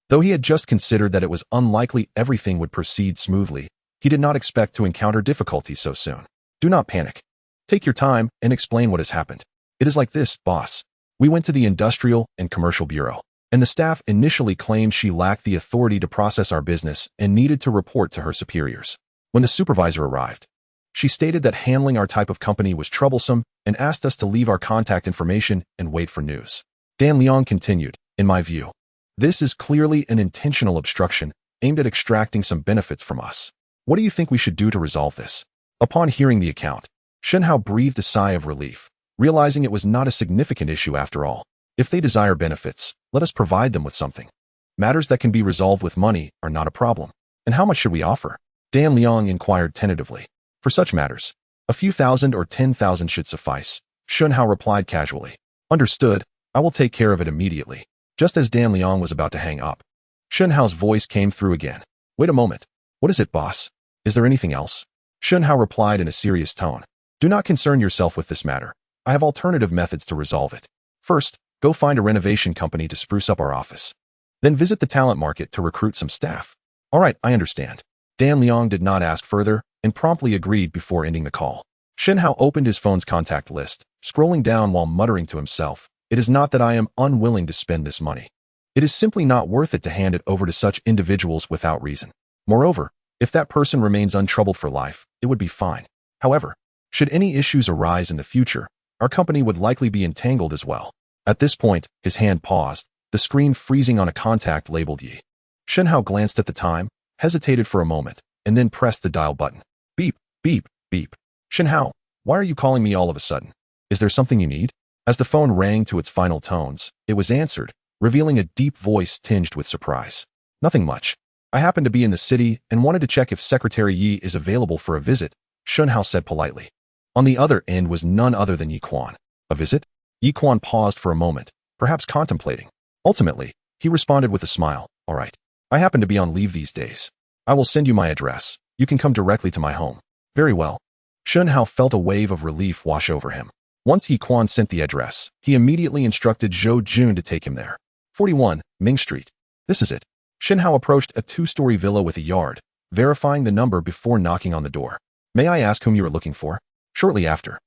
Though he had just considered that it was unlikely everything would proceed smoothly, he did not expect to encounter difficulties so soon. "Do not panic. Take your time and explain what has happened." "It is like this, boss. We went to the Industrial and Commercial Bureau, and the staff initially claimed she lacked the authority to process our business and needed to report to her superiors. When the supervisor arrived, she stated that handling our type of company was troublesome and asked us to leave our contact information and wait for news." Dan Liang continued, "In my view, this is clearly an intentional obstruction aimed at extracting some benefits from us. What do you think we should do to resolve this?" Upon hearing the account, Shen Hao breathed a sigh of relief, realizing it was not a significant issue after all. If they desire benefits, let us provide them with something. Matters that can be resolved with money are not a problem. "And how much should we offer?" Dan Liang inquired tentatively. "For such matters, a few thousand or 10,000 should suffice," Shen Hao replied casually. "Understood, I will take care of it immediately." Just as Dan Liang was about to hang up, Shen Hao's voice came through again. "Wait a moment. What is it, boss? Is there anything else?" Shen Hao replied in a serious tone. "Do not concern yourself with this matter. I have alternative methods to resolve it. First, go find a renovation company to spruce up our office. Then visit the talent market to recruit some staff." "All right, I understand." Dan Liang did not ask further and promptly agreed before ending the call. Shen Hao opened his phone's contact list, scrolling down while muttering to himself, "It is not that I am unwilling to spend this money. It is simply not worth it to hand it over to such individuals without reason. Moreover, if that person remains untroubled for life, it would be fine. However, should any issues arise in the future, our company would likely be entangled as well." At this point, his hand paused, the screen freezing on a contact labeled Yi. Shen Hao glanced at the time, hesitated for a moment, and then pressed the dial button. Beep, beep, beep. "Shen Hao, why are you calling me all of a sudden? Is there something you need?" As the phone rang to its final tones, it was answered, revealing a deep voice tinged with surprise. "Nothing much. I happen to be in the city and wanted to check if Secretary Yi is available for a visit," Shen Hao said politely. On the other end was none other than Yi Quan. "A visit?" Yi Quan paused for a moment, perhaps contemplating. Ultimately, he responded with a smile. "All right. I happen to be on leave these days. I will send you my address. You can come directly to my home." "Very well." Shen Hao felt a wave of relief wash over him. Once Yi Quan sent the address, he immediately instructed Zhou Jun to take him there. 41, Ming Street. "This is it." Shen Hao approached a two-story villa with a yard, verifying the number before knocking on the door. "May I ask whom you are looking for?" Shortly after,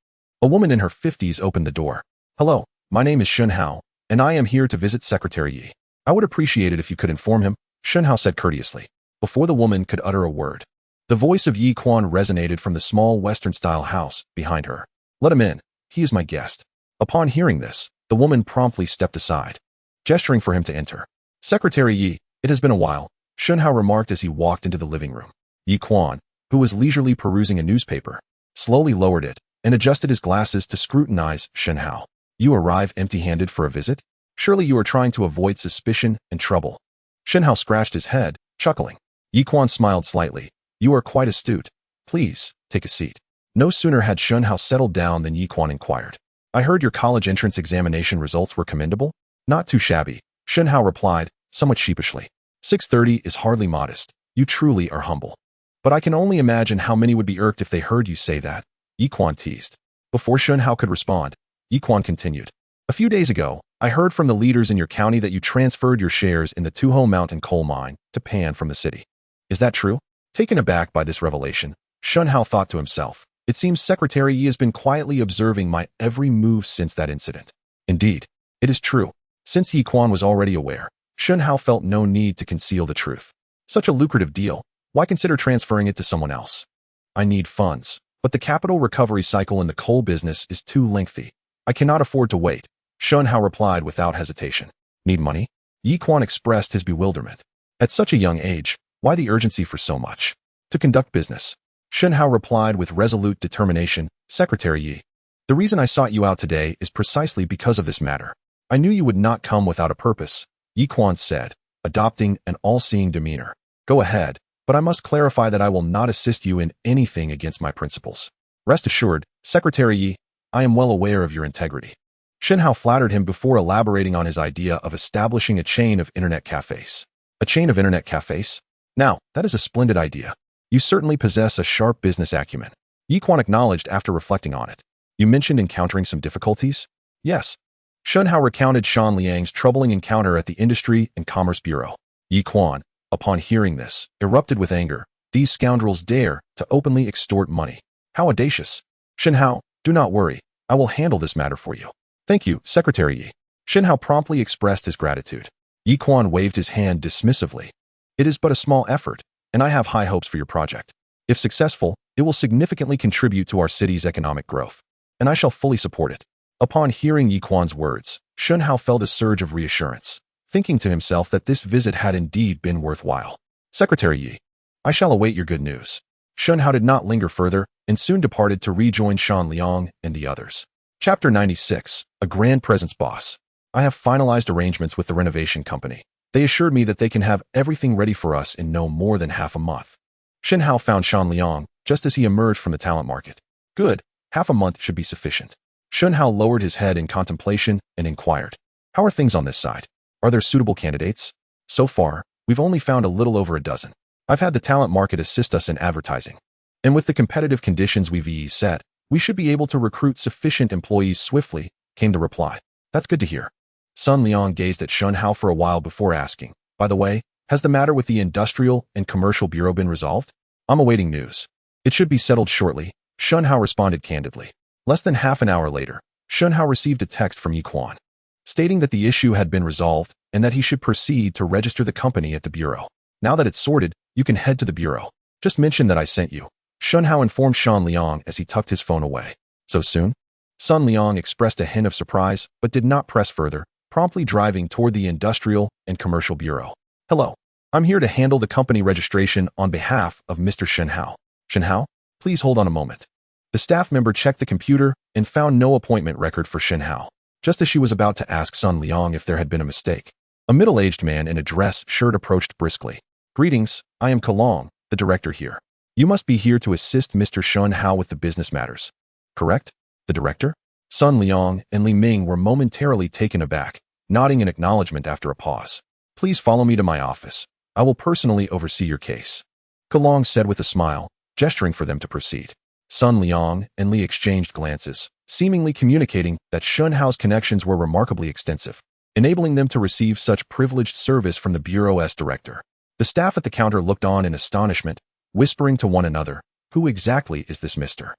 a woman in her 50s opened the door. "Hello, my name is Shen Hao, and I am here to visit Secretary Yi. I would appreciate it if you could inform him," Shen Hao said courteously. Before the woman could utter a word, the voice of Yi Quan resonated from the small Western-style house behind her. "Let him in. He is my guest." Upon hearing this, the woman promptly stepped aside, gesturing for him to enter. "Secretary Yi, it has been a while," Shen Hao remarked as he walked into the living room. Yi Quan, who was leisurely perusing a newspaper, slowly lowered it and adjusted his glasses to scrutinize Shen Hao. "You arrive empty-handed for a visit? Surely you are trying to avoid suspicion and trouble." Shen Hao scratched his head, chuckling. Yi Quan smiled slightly. "You are quite astute. Please, take a seat." No sooner had Shen Hao settled down than Yi Quan inquired. "I heard your college entrance examination results were commendable?" "Not too shabby," Shen Hao replied, somewhat sheepishly. 630 is hardly modest. You truly are humble. But I can only imagine how many would be irked if they heard you say that," Yi Quan teased. Before Shen Hao could respond, Yi Quan continued. "A few days ago, I heard from the leaders in your county that you transferred your shares in the Tuho Mountain coal mine to Pan from the city. Is that true?" Taken aback by this revelation, Shen Hao thought to himself, "It seems Secretary Yi has been quietly observing my every move since that incident." Indeed, it is true. Since Yi Quan was already aware, Shen Hao felt no need to conceal the truth. Such a lucrative deal, why consider transferring it to someone else? "I need funds, but the capital recovery cycle in the coal business is too lengthy. I cannot afford to wait," Shen Hao replied without hesitation. "Need money?" Yi Quan expressed his bewilderment. At such a young age, why the urgency for so much? "To conduct business," Shen Hao replied with resolute determination. "Secretary Yi, the reason I sought you out today is precisely because of this matter. I knew you would not come without a purpose, Yi Quan said, adopting an all-seeing demeanor. Go ahead, but I must clarify that I will not assist you in anything against my principles. Rest assured, Secretary Yi, I am well aware of your integrity. Shen Hao flattered him before elaborating on his idea of establishing a chain of internet cafes. A chain of internet cafes? Now, that is a splendid idea. You certainly possess a sharp business acumen. Yi Quan acknowledged after reflecting on it. You mentioned encountering some difficulties? Yes. Shen Hao recounted Shan Liang's troubling encounter at the Industry and Commerce Bureau. Yi Quan, upon hearing this, erupted with anger. These scoundrels dare to openly extort money. How audacious. Shen Hao, do not worry. I will handle this matter for you. Thank you, Secretary Yi. Shen Hao promptly expressed his gratitude. Yi Quan waved his hand dismissively. It is but a small effort, and I have high hopes for your project. If successful, it will significantly contribute to our city's economic growth, and I shall fully support it. Upon hearing Yi Quan's words, Shen Hao felt a surge of reassurance, thinking to himself that this visit had indeed been worthwhile. Secretary Yi, I shall await your good news. Shen Hao did not linger further and soon departed to rejoin Shan Liang and the others. Chapter 96, A Grand Presence Boss. I have finalized arrangements with the renovation company. They assured me that they can have everything ready for us in no more than half a month. Shen Hao found Shan Liang just as he emerged from the talent market. Good, half a month should be sufficient. Shen Hao lowered his head in contemplation and inquired, how are things on this side? Are there suitable candidates? So far, we've only found a little over a dozen. I've had the talent market assist us in advertising. And with the competitive conditions we've set, we should be able to recruit sufficient employees swiftly, came the reply. That's good to hear. Sun Liang gazed at Shen Hao for a while before asking, by the way, has the matter with the Industrial and Commercial Bureau been resolved? I'm awaiting news. It should be settled shortly, Shen Hao responded candidly. Less than half an hour later, Shen Hao received a text from Yi Quan, stating that the issue had been resolved and that he should proceed to register the company at the bureau. Now that it's sorted, you can head to the bureau. Just mention that I sent you. Shen Hao informed Shan Liang as he tucked his phone away. So soon? Sun Liang expressed a hint of surprise, but did not press further, promptly driving toward the Industrial and Commercial Bureau. Hello. I'm here to handle the company registration on behalf of Mr. Shen Hao. Shen Hao, please hold on a moment. The staff member checked the computer and found no appointment record for Shen Hao, just as she was about to ask Sun Liang if there had been a mistake. A middle-aged man in a dress shirt approached briskly. Greetings, I am Kalong, the director here. You must be here to assist Mr. Shen Hao with the business matters. Correct? The director? Sun Liang and Li Ming were momentarily taken aback, nodding in acknowledgement after a pause. Please follow me to my office. I will personally oversee your case. Kalong said with a smile, gesturing for them to proceed. Sun Liang and Li exchanged glances, seemingly communicating that Shen Hao's connections were remarkably extensive, enabling them to receive such privileged service from the Bureau's director. The staff at the counter looked on in astonishment, whispering to one another, who exactly is this Mr.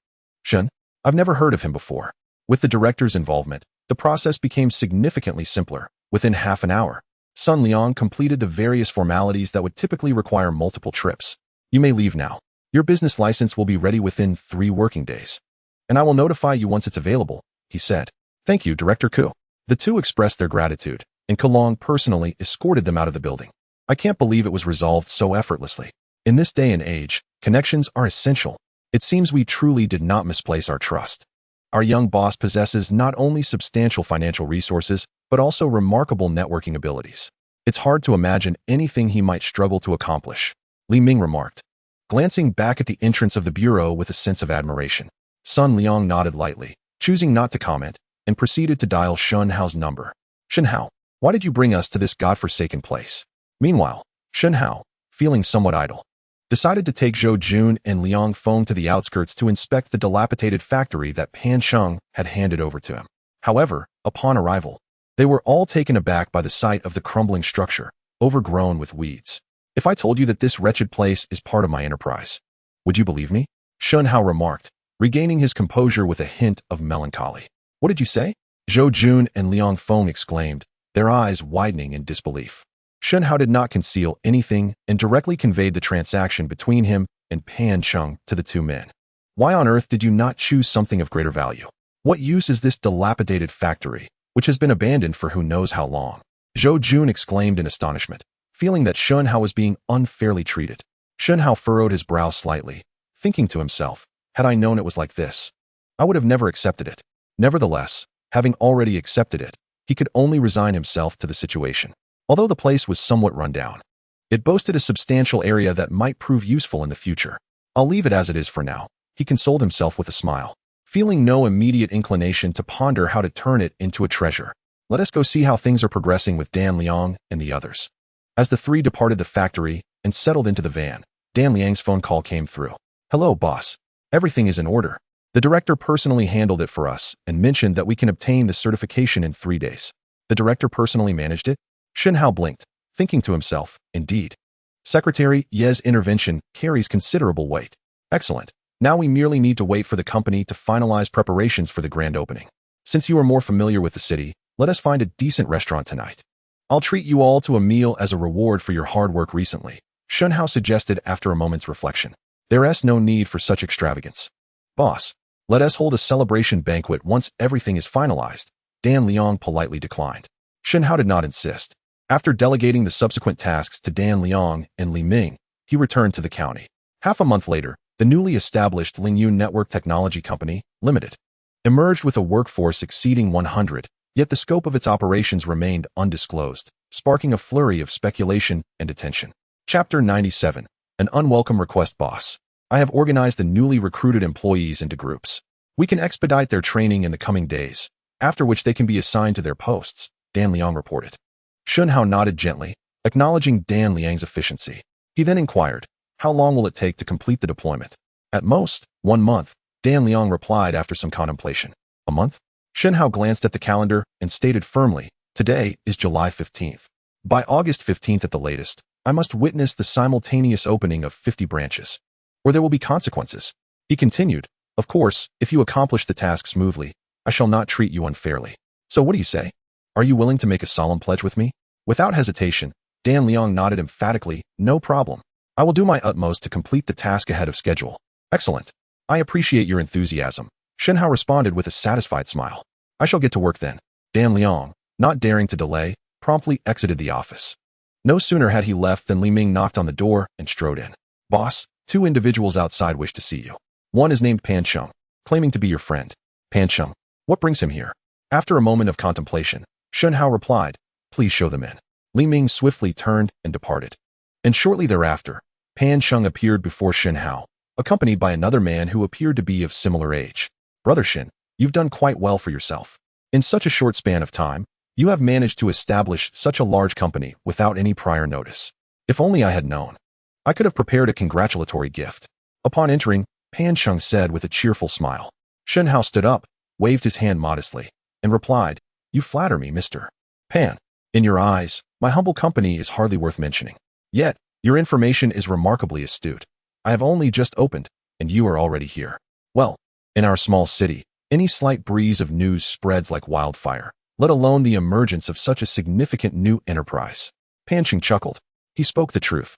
Shen? I've never heard of him before. With the director's involvement, the process became significantly simpler. Within half an hour, Sun Liang completed the various formalities that would typically require multiple trips. You may leave now. Your business license will be ready within 3 working days. And I will notify you once it's available, he said. Thank you, Director Ku. The two expressed their gratitude, and Kalong personally escorted them out of the building. I can't believe it was resolved so effortlessly. In this day and age, connections are essential. It seems we truly did not misplace our trust. Our young boss possesses not only substantial financial resources, but also remarkable networking abilities. It's hard to imagine anything he might struggle to accomplish, Li Ming remarked, glancing back at the entrance of the bureau with a sense of admiration. Sun Liang nodded lightly, choosing not to comment, and proceeded to dial Shen Hao's number. Shen Hao, why did you bring us to this godforsaken place? Meanwhile, Shen Hao, feeling somewhat idle, decided to take Zhou Jun and Liang Feng to the outskirts to inspect the dilapidated factory that Pan Cheng had handed over to him. However, upon arrival, they were all taken aback by the sight of the crumbling structure, overgrown with weeds. If I told you that this wretched place is part of my enterprise, would you believe me? Shen Hao remarked, regaining his composure with a hint of melancholy. What did you say? Zhou Jun and Liang Feng exclaimed, their eyes widening in disbelief. Shen Hao did not conceal anything and directly conveyed the transaction between him and Pan Cheng to the two men. Why on earth did you not choose something of greater value? What use is this dilapidated factory, which has been abandoned for who knows how long? Zhou Jun exclaimed in astonishment, feeling that Shen Hao was being unfairly treated. Shen Hao furrowed his brow slightly, thinking to himself, had I known it was like this, I would have never accepted it. Nevertheless, having already accepted it, He could only resign himself to the situation. Although the place was somewhat run down, it boasted a substantial area that might prove useful in the future. I'll leave it as it is for now, he consoled himself with a smile, feeling no immediate inclination to ponder how to turn it into a treasure. Let us go see how things are progressing with Dan Liang and the others. As the three departed the factory and settled into the van, Dan Liang's phone call came through. Hello, boss. Everything is in order. The director personally handled it for us and mentioned that we can obtain the certification in 3 days. The director personally managed it? Shen Hao blinked, thinking to himself, indeed. Secretary Ye's intervention carries considerable weight. Excellent. Now we merely need to wait for the company to finalize preparations for the grand opening. Since you are more familiar with the city, let us find a decent restaurant tonight. I'll treat you all to a meal as a reward for your hard work recently, Shen Hao suggested after a moment's reflection. There's no need for such extravagance. Boss, let us hold a celebration banquet once everything is finalized, Dan Liang politely declined. Shen Hao did not insist. After delegating the subsequent tasks to Dan Liang and Li Ming, he returned to the county. Half a month later, the newly established Lingyun Network Technology Company, Limited, emerged with a workforce exceeding 100, yet the scope of its operations remained undisclosed, sparking a flurry of speculation and attention. Chapter 97. An unwelcome request, boss. I have organized the newly recruited employees into groups. We can expedite their training in the coming days, after which they can be assigned to their posts, Dan Liang reported. Shen Hao nodded gently, acknowledging Dan Liang's efficiency. He then inquired, how long will it take to complete the deployment? At most, 1 month, Dan Liang replied after some contemplation. A month? Shen Hao glanced at the calendar and stated firmly, today is July 15th. By August 15th at the latest, I must witness the simultaneous opening of 50 branches, or there will be consequences. He continued, of course, if you accomplish the task smoothly, I shall not treat you unfairly. So what do you say? Are you willing to make a solemn pledge with me? Without hesitation, Dan Liang nodded emphatically, no problem. I will do my utmost to complete the task ahead of schedule. Excellent. I appreciate your enthusiasm. Shen Hao responded with a satisfied smile. I shall get to work then. Dan Liang, not daring to delay, promptly exited the office. No sooner had he left than Li Ming knocked on the door and strode in. Boss, 2 individuals outside wish to see you. One is named Pan Chung, claiming to be your friend. Pan Chung, what brings him here? After a moment of contemplation, Shen Hao replied, please show them in. Li Ming swiftly turned and departed. And shortly thereafter, Pan Chung appeared before Shen Hao, accompanied by another man who appeared to be of similar age. Brother Shen, you've done quite well for yourself. In such a short span of time, you have managed to establish such a large company without any prior notice. If only I had known. I could have prepared a congratulatory gift. Upon entering, Pan Chung said with a cheerful smile. Shen Hao stood up, waved his hand modestly, and replied, you flatter me, Mr. Pan. In your eyes, my humble company is hardly worth mentioning. Yet, your information is remarkably astute. I have only just opened, and you are already here. Well, in our small city, any slight breeze of news spreads like wildfire, let alone the emergence of such a significant new enterprise. Pan Chung chuckled. He spoke the truth.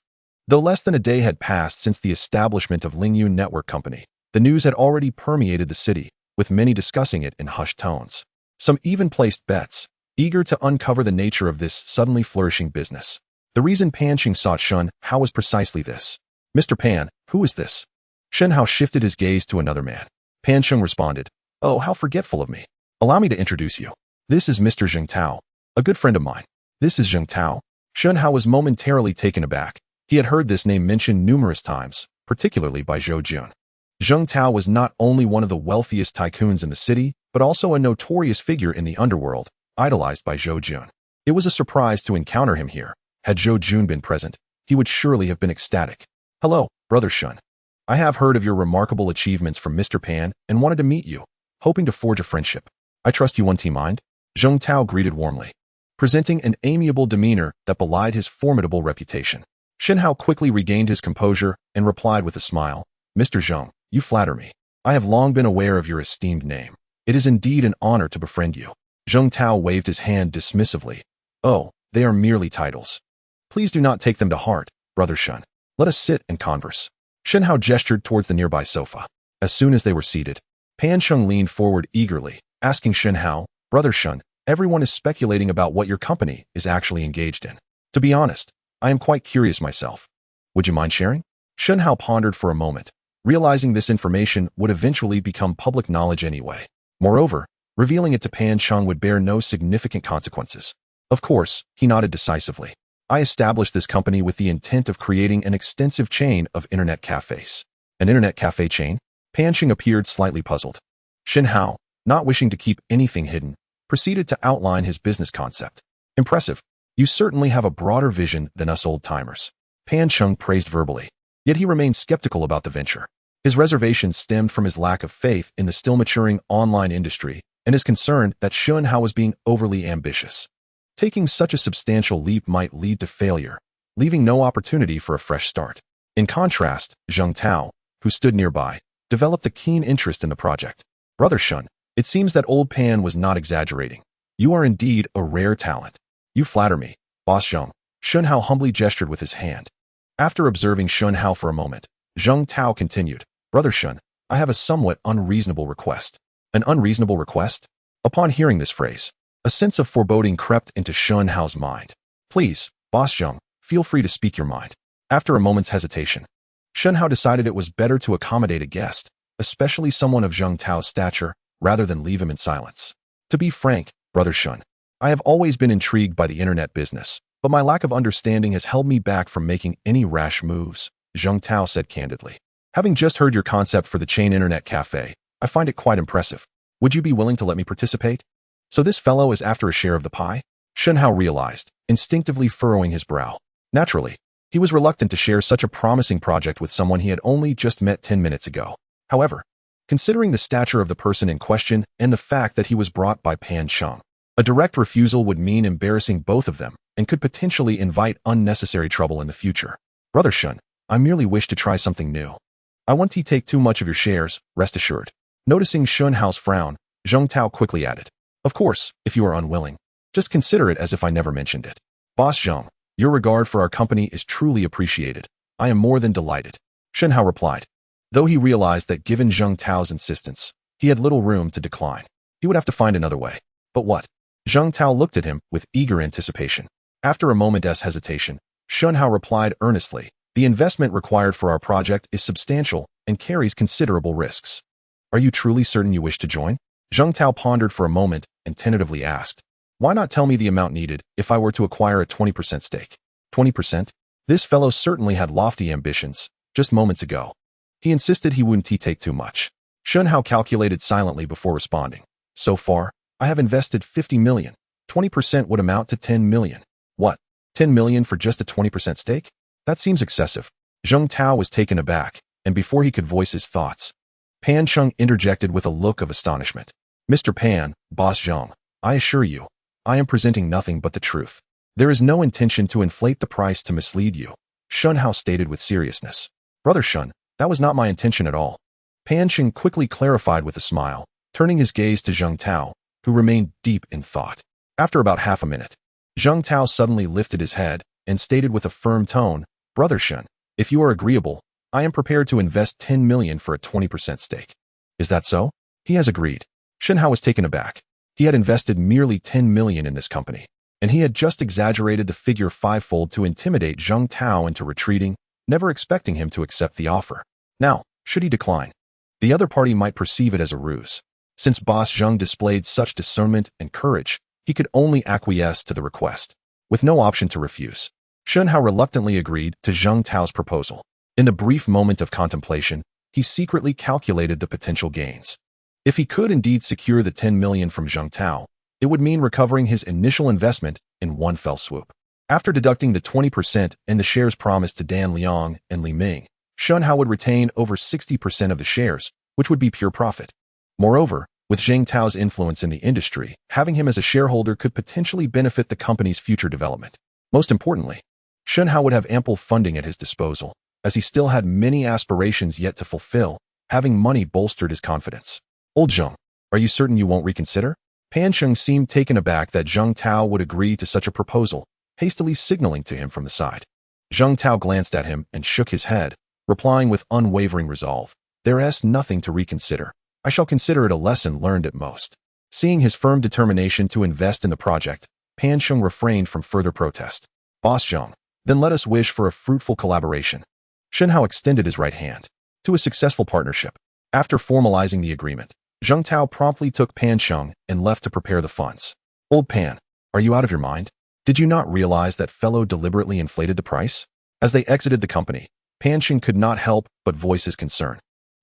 Though less than a day had passed since the establishment of Lingyun Network Company, the news had already permeated the city, with many discussing it in hushed tones. Some even placed bets, eager to uncover the nature of this suddenly flourishing business. The reason Pan Chung sought Shen Hao was precisely this. Mr. Pan, who is this? Shen Hao shifted his gaze to another man. Pan Chung responded, oh, how forgetful of me. Allow me to introduce you. This is Mr. Zheng Tao, a good friend of mine. This is Zheng Tao. Shen Hao was momentarily taken aback. He had heard this name mentioned numerous times, particularly by Zhou Jun. Zheng Tao was not only one of the wealthiest tycoons in the city, but also a notorious figure in the underworld, idolized by Zhou Jun. It was a surprise to encounter him here. Had Zhou Jun been present, he would surely have been ecstatic. Hello, Brother Shen. I have heard of your remarkable achievements from Mr. Pan and wanted to meet you, hoping to forge a friendship. I trust you won't mind? Zheng Tao greeted warmly, presenting an amiable demeanor that belied his formidable reputation. Shen Hao quickly regained his composure and replied with a smile, Mr. Zheng, you flatter me. I have long been aware of your esteemed name. It is indeed an honor to befriend you. Zheng Tao waved his hand dismissively. Oh, they are merely titles. Please do not take them to heart, Brother Shen. Let us sit and converse. Shen Hao gestured towards the nearby sofa. As soon as they were seated, Pan Chung leaned forward eagerly, asking Shen Hao, Brother Shen, everyone is speculating about what your company is actually engaged in. To be honest, I am quite curious myself. Would you mind sharing? Shen Hao pondered for a moment, realizing this information would eventually become public knowledge anyway. Moreover, Revealing it to Pan Chung would bear no significant consequences. Of course, he nodded decisively. I established this company with the intent of creating an extensive chain of internet cafes. An internet cafe chain? Pan Chung appeared slightly puzzled. Shen Hao, not wishing to keep anything hidden, proceeded to outline his business concept. Impressive. You certainly have a broader vision than us old-timers. Pan Chung praised verbally. Yet he remained skeptical about the venture. His reservations stemmed from his lack of faith in the still-maturing online industry and his concern that Shen Hao was being overly ambitious. Taking such a substantial leap might lead to failure, leaving no opportunity for a fresh start. In contrast, Zheng Tao, who stood nearby, developed a keen interest in the project. Brother Shen, it seems that old Pan was not exaggerating. You are indeed a rare talent. You flatter me, Boss Zheng. Shen Hao humbly gestured with his hand. After observing Shen Hao for a moment, Zheng Tao continued, Brother Shen, I have a somewhat unreasonable request. An unreasonable request? Upon hearing this phrase, a sense of foreboding crept into Shen Hao's mind. Please, Boss Zheng, feel free to speak your mind. After a moment's hesitation, Shen Hao decided it was better to accommodate a guest, especially someone of Zheng Tao's stature, rather than leave him in silence. To be frank, Brother Shen, I have always been intrigued by the internet business, but my lack of understanding has held me back from making any rash moves, Zheng Tao said candidly. Having just heard your concept for the chain internet cafe, I find it quite impressive. Would you be willing to let me participate? So this fellow is after a share of the pie? Shen Hao realized, instinctively furrowing his brow. Naturally, he was reluctant to share such a promising project with someone he had only just met 10 minutes ago. However, considering the stature of the person in question and the fact that he was brought by Pan Chung, a direct refusal would mean embarrassing both of them and could potentially invite unnecessary trouble in the future. Brother Shen, I merely wish to try something new. I won't take too much of your shares, rest assured. Noticing Shen Hao's frown, Zheng Tao quickly added, Of course, if you are unwilling. Just consider it as if I never mentioned it. Boss Zheng, your regard for our company is truly appreciated. I am more than delighted. Shen Hao replied. Though he realized that given Zheng Tao's insistence, he had little room to decline. He would have to find another way. But what? Zheng Tao looked at him with eager anticipation. After a moment's hesitation, Shen Hao replied earnestly, The investment required for our project is substantial and carries considerable risks. Are you truly certain you wish to join? Zheng Tao pondered for a moment and tentatively asked, Why not tell me the amount needed if I were to acquire a 20% stake? 20%? This fellow certainly had lofty ambitions, just moments ago. He insisted he wouldn't take too much. Shen Hao calculated silently before responding. So far, I have invested 50 million. 20% would amount to 10 million. What? 10 million for just a 20% stake? That seems excessive. Zheng Tao was taken aback, and before he could voice his thoughts, Pan Chung interjected with a look of astonishment. Mr. Pan, Boss Zheng, I assure you, I am presenting nothing but the truth. There is no intention to inflate the price to mislead you, Shen Hao stated with seriousness. Brother Shen, that was not my intention at all. Pan Chung quickly clarified with a smile, turning his gaze to Zheng Tao, who remained deep in thought. After about half a minute, Zheng Tao suddenly lifted his head and stated with a firm tone, Brother Shen, if you are agreeable, I am prepared to invest 10 million for a 20% stake. Is that so? He has agreed. Shen Hao was taken aback. He had invested merely 10 million in this company, and he had just exaggerated the figure fivefold to intimidate Zheng Tao into retreating, never expecting him to accept the offer. Now, should he decline, the other party might perceive it as a ruse. Since Boss Zheng displayed such discernment and courage, he could only acquiesce to the request, with no option to refuse. Shen Hao reluctantly agreed to Zheng Tao's proposal. In the brief moment of contemplation, he secretly calculated the potential gains. If he could indeed secure the 10 million from Zheng Tao, it would mean recovering his initial investment in one fell swoop. After deducting the 20% and the shares promised to Dan Liang and Li Ming, Shen Hao would retain over 60% of the shares, which would be pure profit. Moreover, with Zheng Tao's influence in the industry, having him as a shareholder could potentially benefit the company's future development. Most importantly, Shen Hao would have ample funding at his disposal, as he still had many aspirations yet to fulfill. Having money bolstered his confidence. Old Zheng, are you certain you won't reconsider? Pan Chung seemed taken aback that Zheng Tao would agree to such a proposal, hastily signaling to him from the side. Zheng Tao glanced at him and shook his head, replying with unwavering resolve, There is nothing to reconsider. I shall consider it a lesson learned at most. Seeing his firm determination to invest in the project, Pan Chung refrained from further protest. Boss Zheng, then let us wish for a fruitful collaboration. Shen Hao extended his right hand to a successful partnership. After formalizing the agreement, Zheng Tao promptly took Pan Sheng and left to prepare the funds. Old Pan, are you out of your mind? Did you not realize that fellow deliberately inflated the price? As they exited the company, Pan Sheng could not help but voice his concern.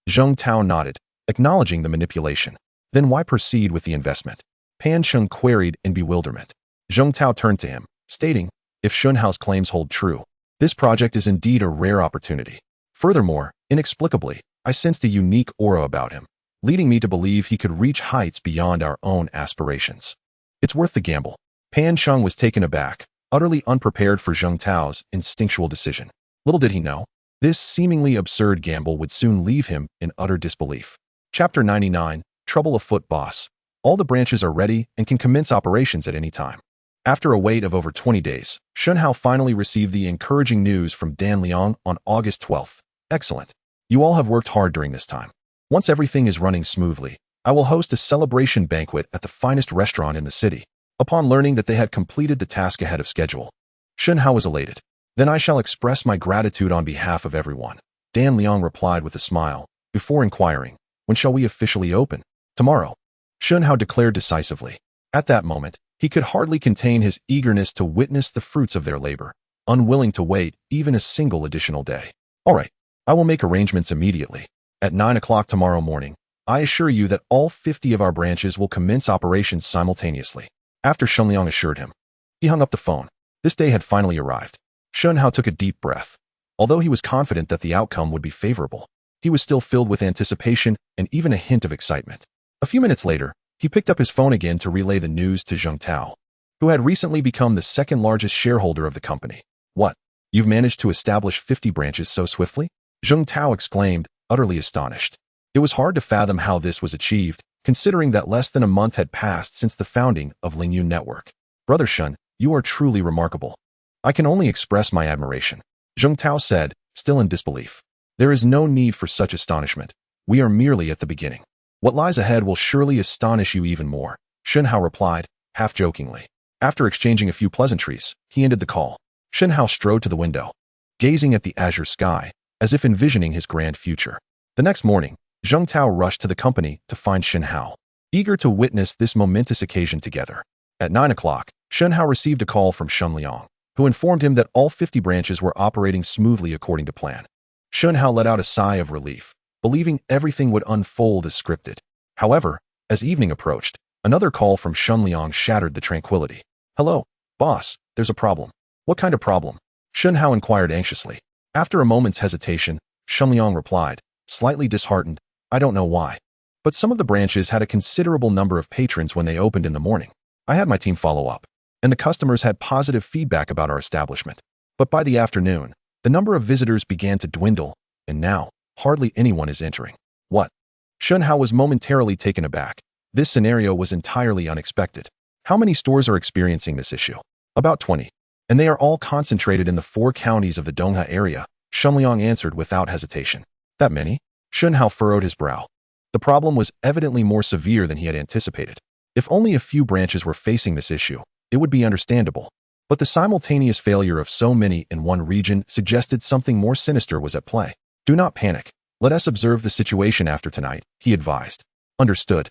Zheng Tao nodded, acknowledging the manipulation. Then why proceed with the investment? Pan Sheng queried in bewilderment. Zheng Tao turned to him, stating, if Shen Hao's claims hold true, this project is indeed a rare opportunity. Furthermore, inexplicably, I sensed a unique aura about him, leading me to believe he could reach heights beyond our own aspirations. It's worth the gamble. Pan Sheng was taken aback, utterly unprepared for Zheng Tao's instinctual decision. Little did he know, this seemingly absurd gamble would soon leave him in utter disbelief. Chapter 99, Trouble Afoot Boss. All the branches are ready and can commence operations at any time. After a wait of over 20 days, Shen Hao finally received the encouraging news from Dan Liang on August 12th. Excellent. You all have worked hard during this time. Once everything is running smoothly, I will host a celebration banquet at the finest restaurant in the city. Upon learning that they had completed the task ahead of schedule, Shen Hao was elated. Then I shall express my gratitude on behalf of everyone. Dan Liang replied with a smile, before inquiring, when shall we officially open? Tomorrow. Shen Hao declared decisively. At that moment, he could hardly contain his eagerness to witness the fruits of their labor, unwilling to wait even a single additional day. All right, I will make arrangements immediately. At 9 o'clock tomorrow morning, I assure you that all 50 of our branches will commence operations simultaneously. After Shen Liang assured him, he hung up the phone. This day had finally arrived. Shen Hao took a deep breath. Although he was confident that the outcome would be favorable, he was still filled with anticipation and even a hint of excitement. A few minutes later, he picked up his phone again to relay the news to Zheng Tao, who had recently become the second largest shareholder of the company. What? You've managed to establish 50 branches so swiftly? Zheng Tao exclaimed, utterly astonished. It was hard to fathom how this was achieved, considering that less than a month had passed since the founding of Lingyun Network. Brother Shen, you are truly remarkable. I can only express my admiration. Zheng Tao said, still in disbelief. There is no need for such astonishment. We are merely at the beginning. What lies ahead will surely astonish you even more, Shen Hao replied, half-jokingly. After exchanging a few pleasantries, he ended the call. Shen Hao strode to the window, gazing at the azure sky, as if envisioning his grand future. The next morning, Zheng Tao rushed to the company to find Shen Hao, eager to witness this momentous occasion together. At 9 o'clock, Shen Hao received a call from Shen Liang, who informed him that all 50 branches were operating smoothly according to plan. Shen Hao let out a sigh of relief, believing everything would unfold as scripted. However, as evening approached, another call from Shen Liang shattered the tranquility. Hello, boss, there's a problem. What kind of problem? Shen Hao inquired anxiously. After a moment's hesitation, Shen Liang replied, slightly disheartened, I don't know why, but some of the branches had a considerable number of patrons when they opened in the morning. I had my team follow up, and the customers had positive feedback about our establishment. But by the afternoon, the number of visitors began to dwindle, and now, hardly anyone is entering. What? Shen Hao was momentarily taken aback. This scenario was entirely unexpected. How many stores are experiencing this issue? About 20. And they are all concentrated in the 4 counties of the Dongha area, Shen Liang answered without hesitation. That many? Shen Hao furrowed his brow. The problem was evidently more severe than he had anticipated. If only a few branches were facing this issue, it would be understandable. But the simultaneous failure of so many in one region suggested something more sinister was at play. Do not panic. Let us observe the situation after tonight, he advised. Understood.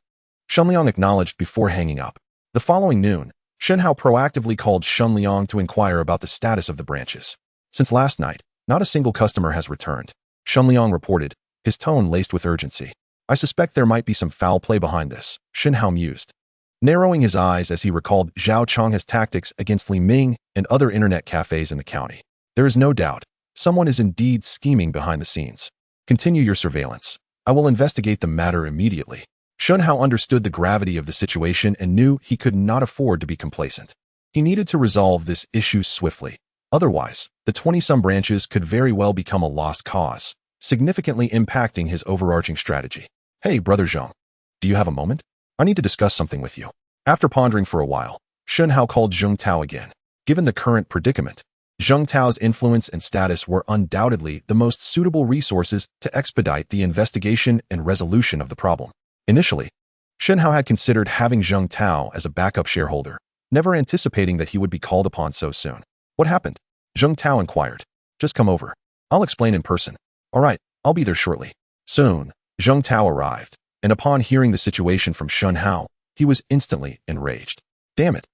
Shen Liang acknowledged before hanging up. The following noon, Shen Hao proactively called Shen Liang to inquire about the status of the branches. Since last night, not a single customer has returned, Shen Liang reported, his tone laced with urgency. I suspect there might be some foul play behind this, Shen Hao mused, narrowing his eyes as he recalled Zhao Chang's tactics against Li Ming and other internet cafes in the county. There is no doubt, someone is indeed scheming behind the scenes. Continue your surveillance. I will investigate the matter immediately. Shen Hao understood the gravity of the situation and knew he could not afford to be complacent. He needed to resolve this issue swiftly. Otherwise, the 20-some branches could very well become a lost cause, significantly impacting his overarching strategy. Hey, Brother Zheng, do you have a moment? I need to discuss something with you. After pondering for a while, Shen Hao called Zheng Tao again. Given the current predicament, Zheng Tao's influence and status were undoubtedly the most suitable resources to expedite the investigation and resolution of the problem. Initially, Shen Hao had considered having Zheng Tao as a backup shareholder, never anticipating that he would be called upon so soon. What happened? Zheng Tao inquired. Just come over. I'll explain in person. All right, I'll be there shortly. Soon, Zheng Tao arrived, and upon hearing the situation from Shen Hao, he was instantly enraged. Damn it!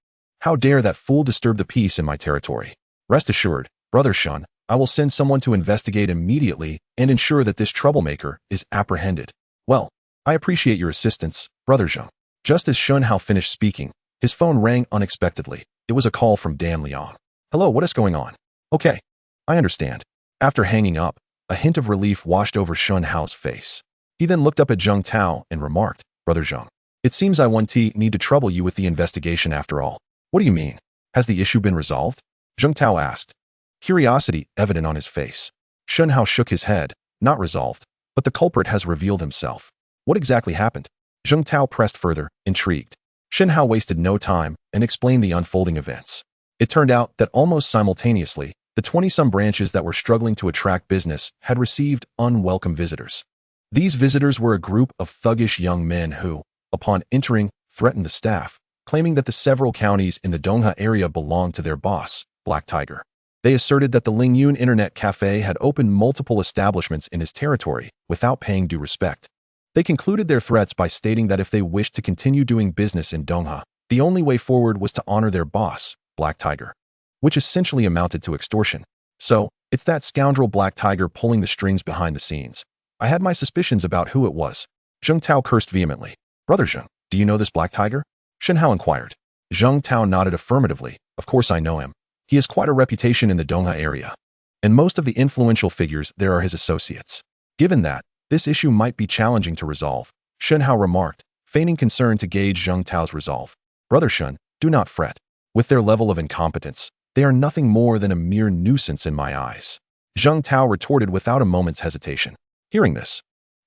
How dare that fool disturb the peace in my territory? Rest assured, Brother Shen, I will send someone to investigate immediately and ensure that this troublemaker is apprehended. Well, I appreciate your assistance, Brother Zheng. Just as Shen Hao finished speaking, his phone rang unexpectedly. It was a call from Dan Liang. Hello, what is going on? Okay, I understand. After hanging up, a hint of relief washed over Shen Hao's face. He then looked up at Zheng Tao and remarked, Brother Zheng, it seems I won't need to trouble you with the investigation after all. What do you mean? Has the issue been resolved? Zheng Tao asked, curiosity evident on his face. Shen Hao shook his head, not resolved, but the culprit has revealed himself. What exactly happened? Zheng Tao pressed further, intrigued. Shen Hao wasted no time and explained the unfolding events. It turned out that almost simultaneously, the 20-some branches that were struggling to attract business had received unwelcome visitors. These visitors were a group of thuggish young men who, upon entering, threatened the staff, claiming that the several counties in the Dongha area belonged to their boss, Black Tiger. They asserted that the Lingyun Internet Café had opened multiple establishments in his territory without paying due respect. They concluded their threats by stating that if they wished to continue doing business in Dongha, the only way forward was to honor their boss, Black Tiger, which essentially amounted to extortion. So, it's that scoundrel Black Tiger pulling the strings behind the scenes. I had my suspicions about who it was. Zheng Tao cursed vehemently. Brother Zheng, do you know this Black Tiger? Shen Hao inquired. Zheng Tao nodded affirmatively. Of course I know him. He has quite a reputation in the Dongha area. And most of the influential figures there are his associates. Given that, this issue might be challenging to resolve, Shen Hao remarked, feigning concern to gauge Zheng Tao's resolve. Brother Shen, do not fret. With their level of incompetence, they are nothing more than a mere nuisance in my eyes. Zheng Tao retorted without a moment's hesitation. Hearing this,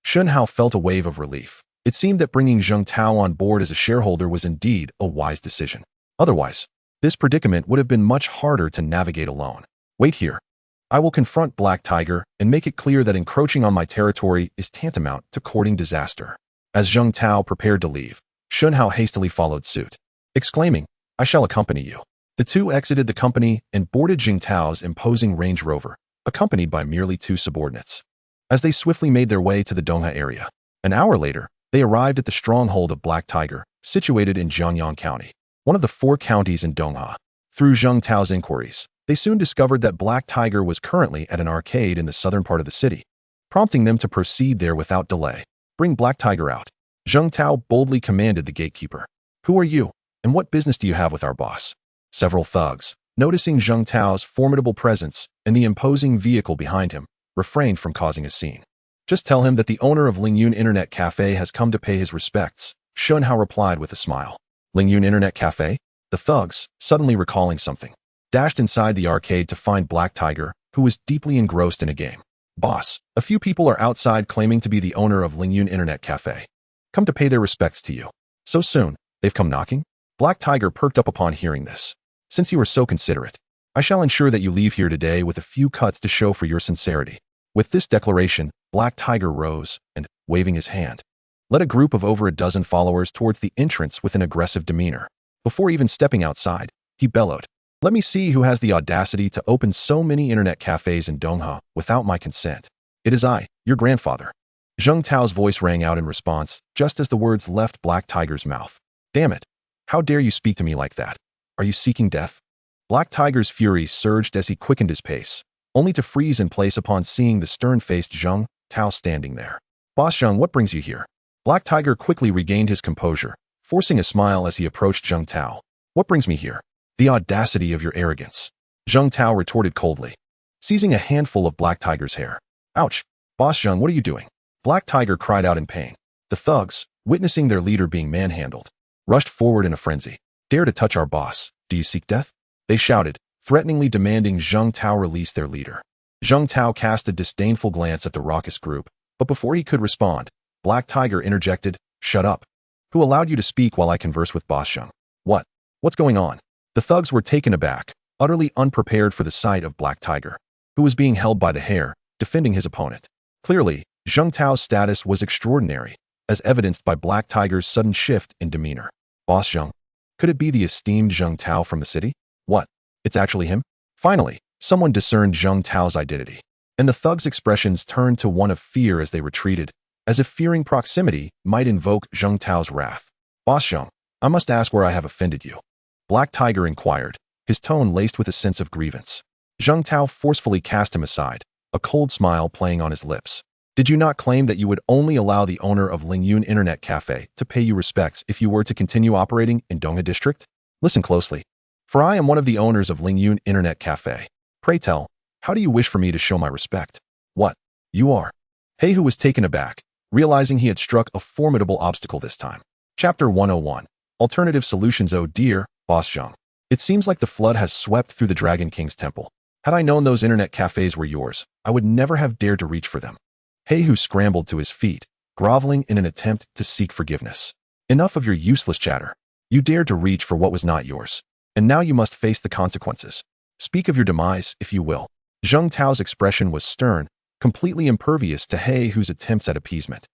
Shen Hao felt a wave of relief. It seemed that bringing Zheng Tao on board as a shareholder was indeed a wise decision. Otherwise, this predicament would have been much harder to navigate alone. Wait here. I will confront Black Tiger and make it clear that encroaching on my territory is tantamount to courting disaster. As Zheng Tao prepared to leave, Shen Hao hastily followed suit, exclaiming, I shall accompany you. The two exited the company and boarded Zheng Tao's imposing Range Rover, accompanied by merely two subordinates. As they swiftly made their way to the Dongha area, an hour later, they arrived at the stronghold of Black Tiger, situated in Jiangyang County, one of the 4 counties in Dongha. Through Zheng Tao's inquiries, they soon discovered that Black Tiger was currently at an arcade in the southern part of the city, prompting them to proceed there without delay. Bring Black Tiger out. Zheng Tao boldly commanded the gatekeeper. Who are you, and what business do you have with our boss? Several thugs, noticing Zheng Tao's formidable presence and the imposing vehicle behind him, refrained from causing a scene. Just tell him that the owner of Lingyun Internet Café has come to pay his respects, Shen Hao replied with a smile. Lingyun Internet Café? The thugs, suddenly recalling something, dashed inside the arcade to find Black Tiger, who was deeply engrossed in a game. Boss, a few people are outside claiming to be the owner of Lingyun Internet Café. Come to pay their respects to you. So soon, they've come knocking? Black Tiger perked up upon hearing this. Since you are so considerate, I shall ensure that you leave here today with a few cuts to show for your sincerity. With this declaration, Black Tiger rose and, waving his hand, led a group of over a dozen followers towards the entrance with an aggressive demeanor. Before even stepping outside, he bellowed, Let me see who has the audacity to open so many internet cafes in Dongha without my consent. It is I, your grandfather. Zheng Tao's voice rang out in response, just as the words left Black Tiger's mouth. Damn it! How dare you speak to me like that? Are you seeking death? Black Tiger's fury surged as he quickened his pace, only to freeze in place upon seeing the stern-faced Zheng Tao standing there. Boss Zheng, what brings you here? Black Tiger quickly regained his composure, forcing a smile as he approached Zheng Tao. What brings me here? The audacity of your arrogance. Zheng Tao retorted coldly, seizing a handful of Black Tiger's hair. Ouch! Boss Zheng, what are you doing? Black Tiger cried out in pain. The thugs, witnessing their leader being manhandled, rushed forward in a frenzy. Dare to touch our boss. Do you seek death? They shouted, threateningly demanding Zheng Tao release their leader. Zheng Tao cast a disdainful glance at the raucous group, but before he could respond, Black Tiger interjected, Shut up. Who allowed you to speak while I converse with Boss Zheng? What? What's going on? The thugs were taken aback, utterly unprepared for the sight of Black Tiger, who was being held by the hair, defending his opponent. Clearly, Zheng Tao's status was extraordinary, as evidenced by Black Tiger's sudden shift in demeanor. Boss Zheng? Could it be the esteemed Zheng Tao from the city? What? It's actually him? Finally, someone discerned Zheng Tao's identity, and the thugs' expressions turned to one of fear as they retreated, as if fearing proximity might invoke Zheng Tao's wrath. Boss Zheng, I must ask where I have offended you. Black Tiger inquired, his tone laced with a sense of grievance. Zheng Tao forcefully cast him aside, a cold smile playing on his lips. Did you not claim that you would only allow the owner of Lingyun Internet Cafe to pay you respects if you were to continue operating in Dongha District? Listen closely, for I am one of the owners of Lingyun Internet Cafe. Pray tell, how do you wish for me to show my respect? What? You are? He Hu was taken aback, realizing he had struck a formidable obstacle this time. Chapter 101. Alternative Solutions. Oh dear, Boss Zheng. It seems like the flood has swept through the Dragon King's temple. Had I known those internet cafes were yours, I would never have dared to reach for them. He Hu scrambled to his feet, groveling in an attempt to seek forgiveness. Enough of your useless chatter. You dared to reach for what was not yours, and now you must face the consequences. Speak of your demise, if you will. Zheng Tao's expression was stern, completely impervious to He Hu's attempts at appeasement.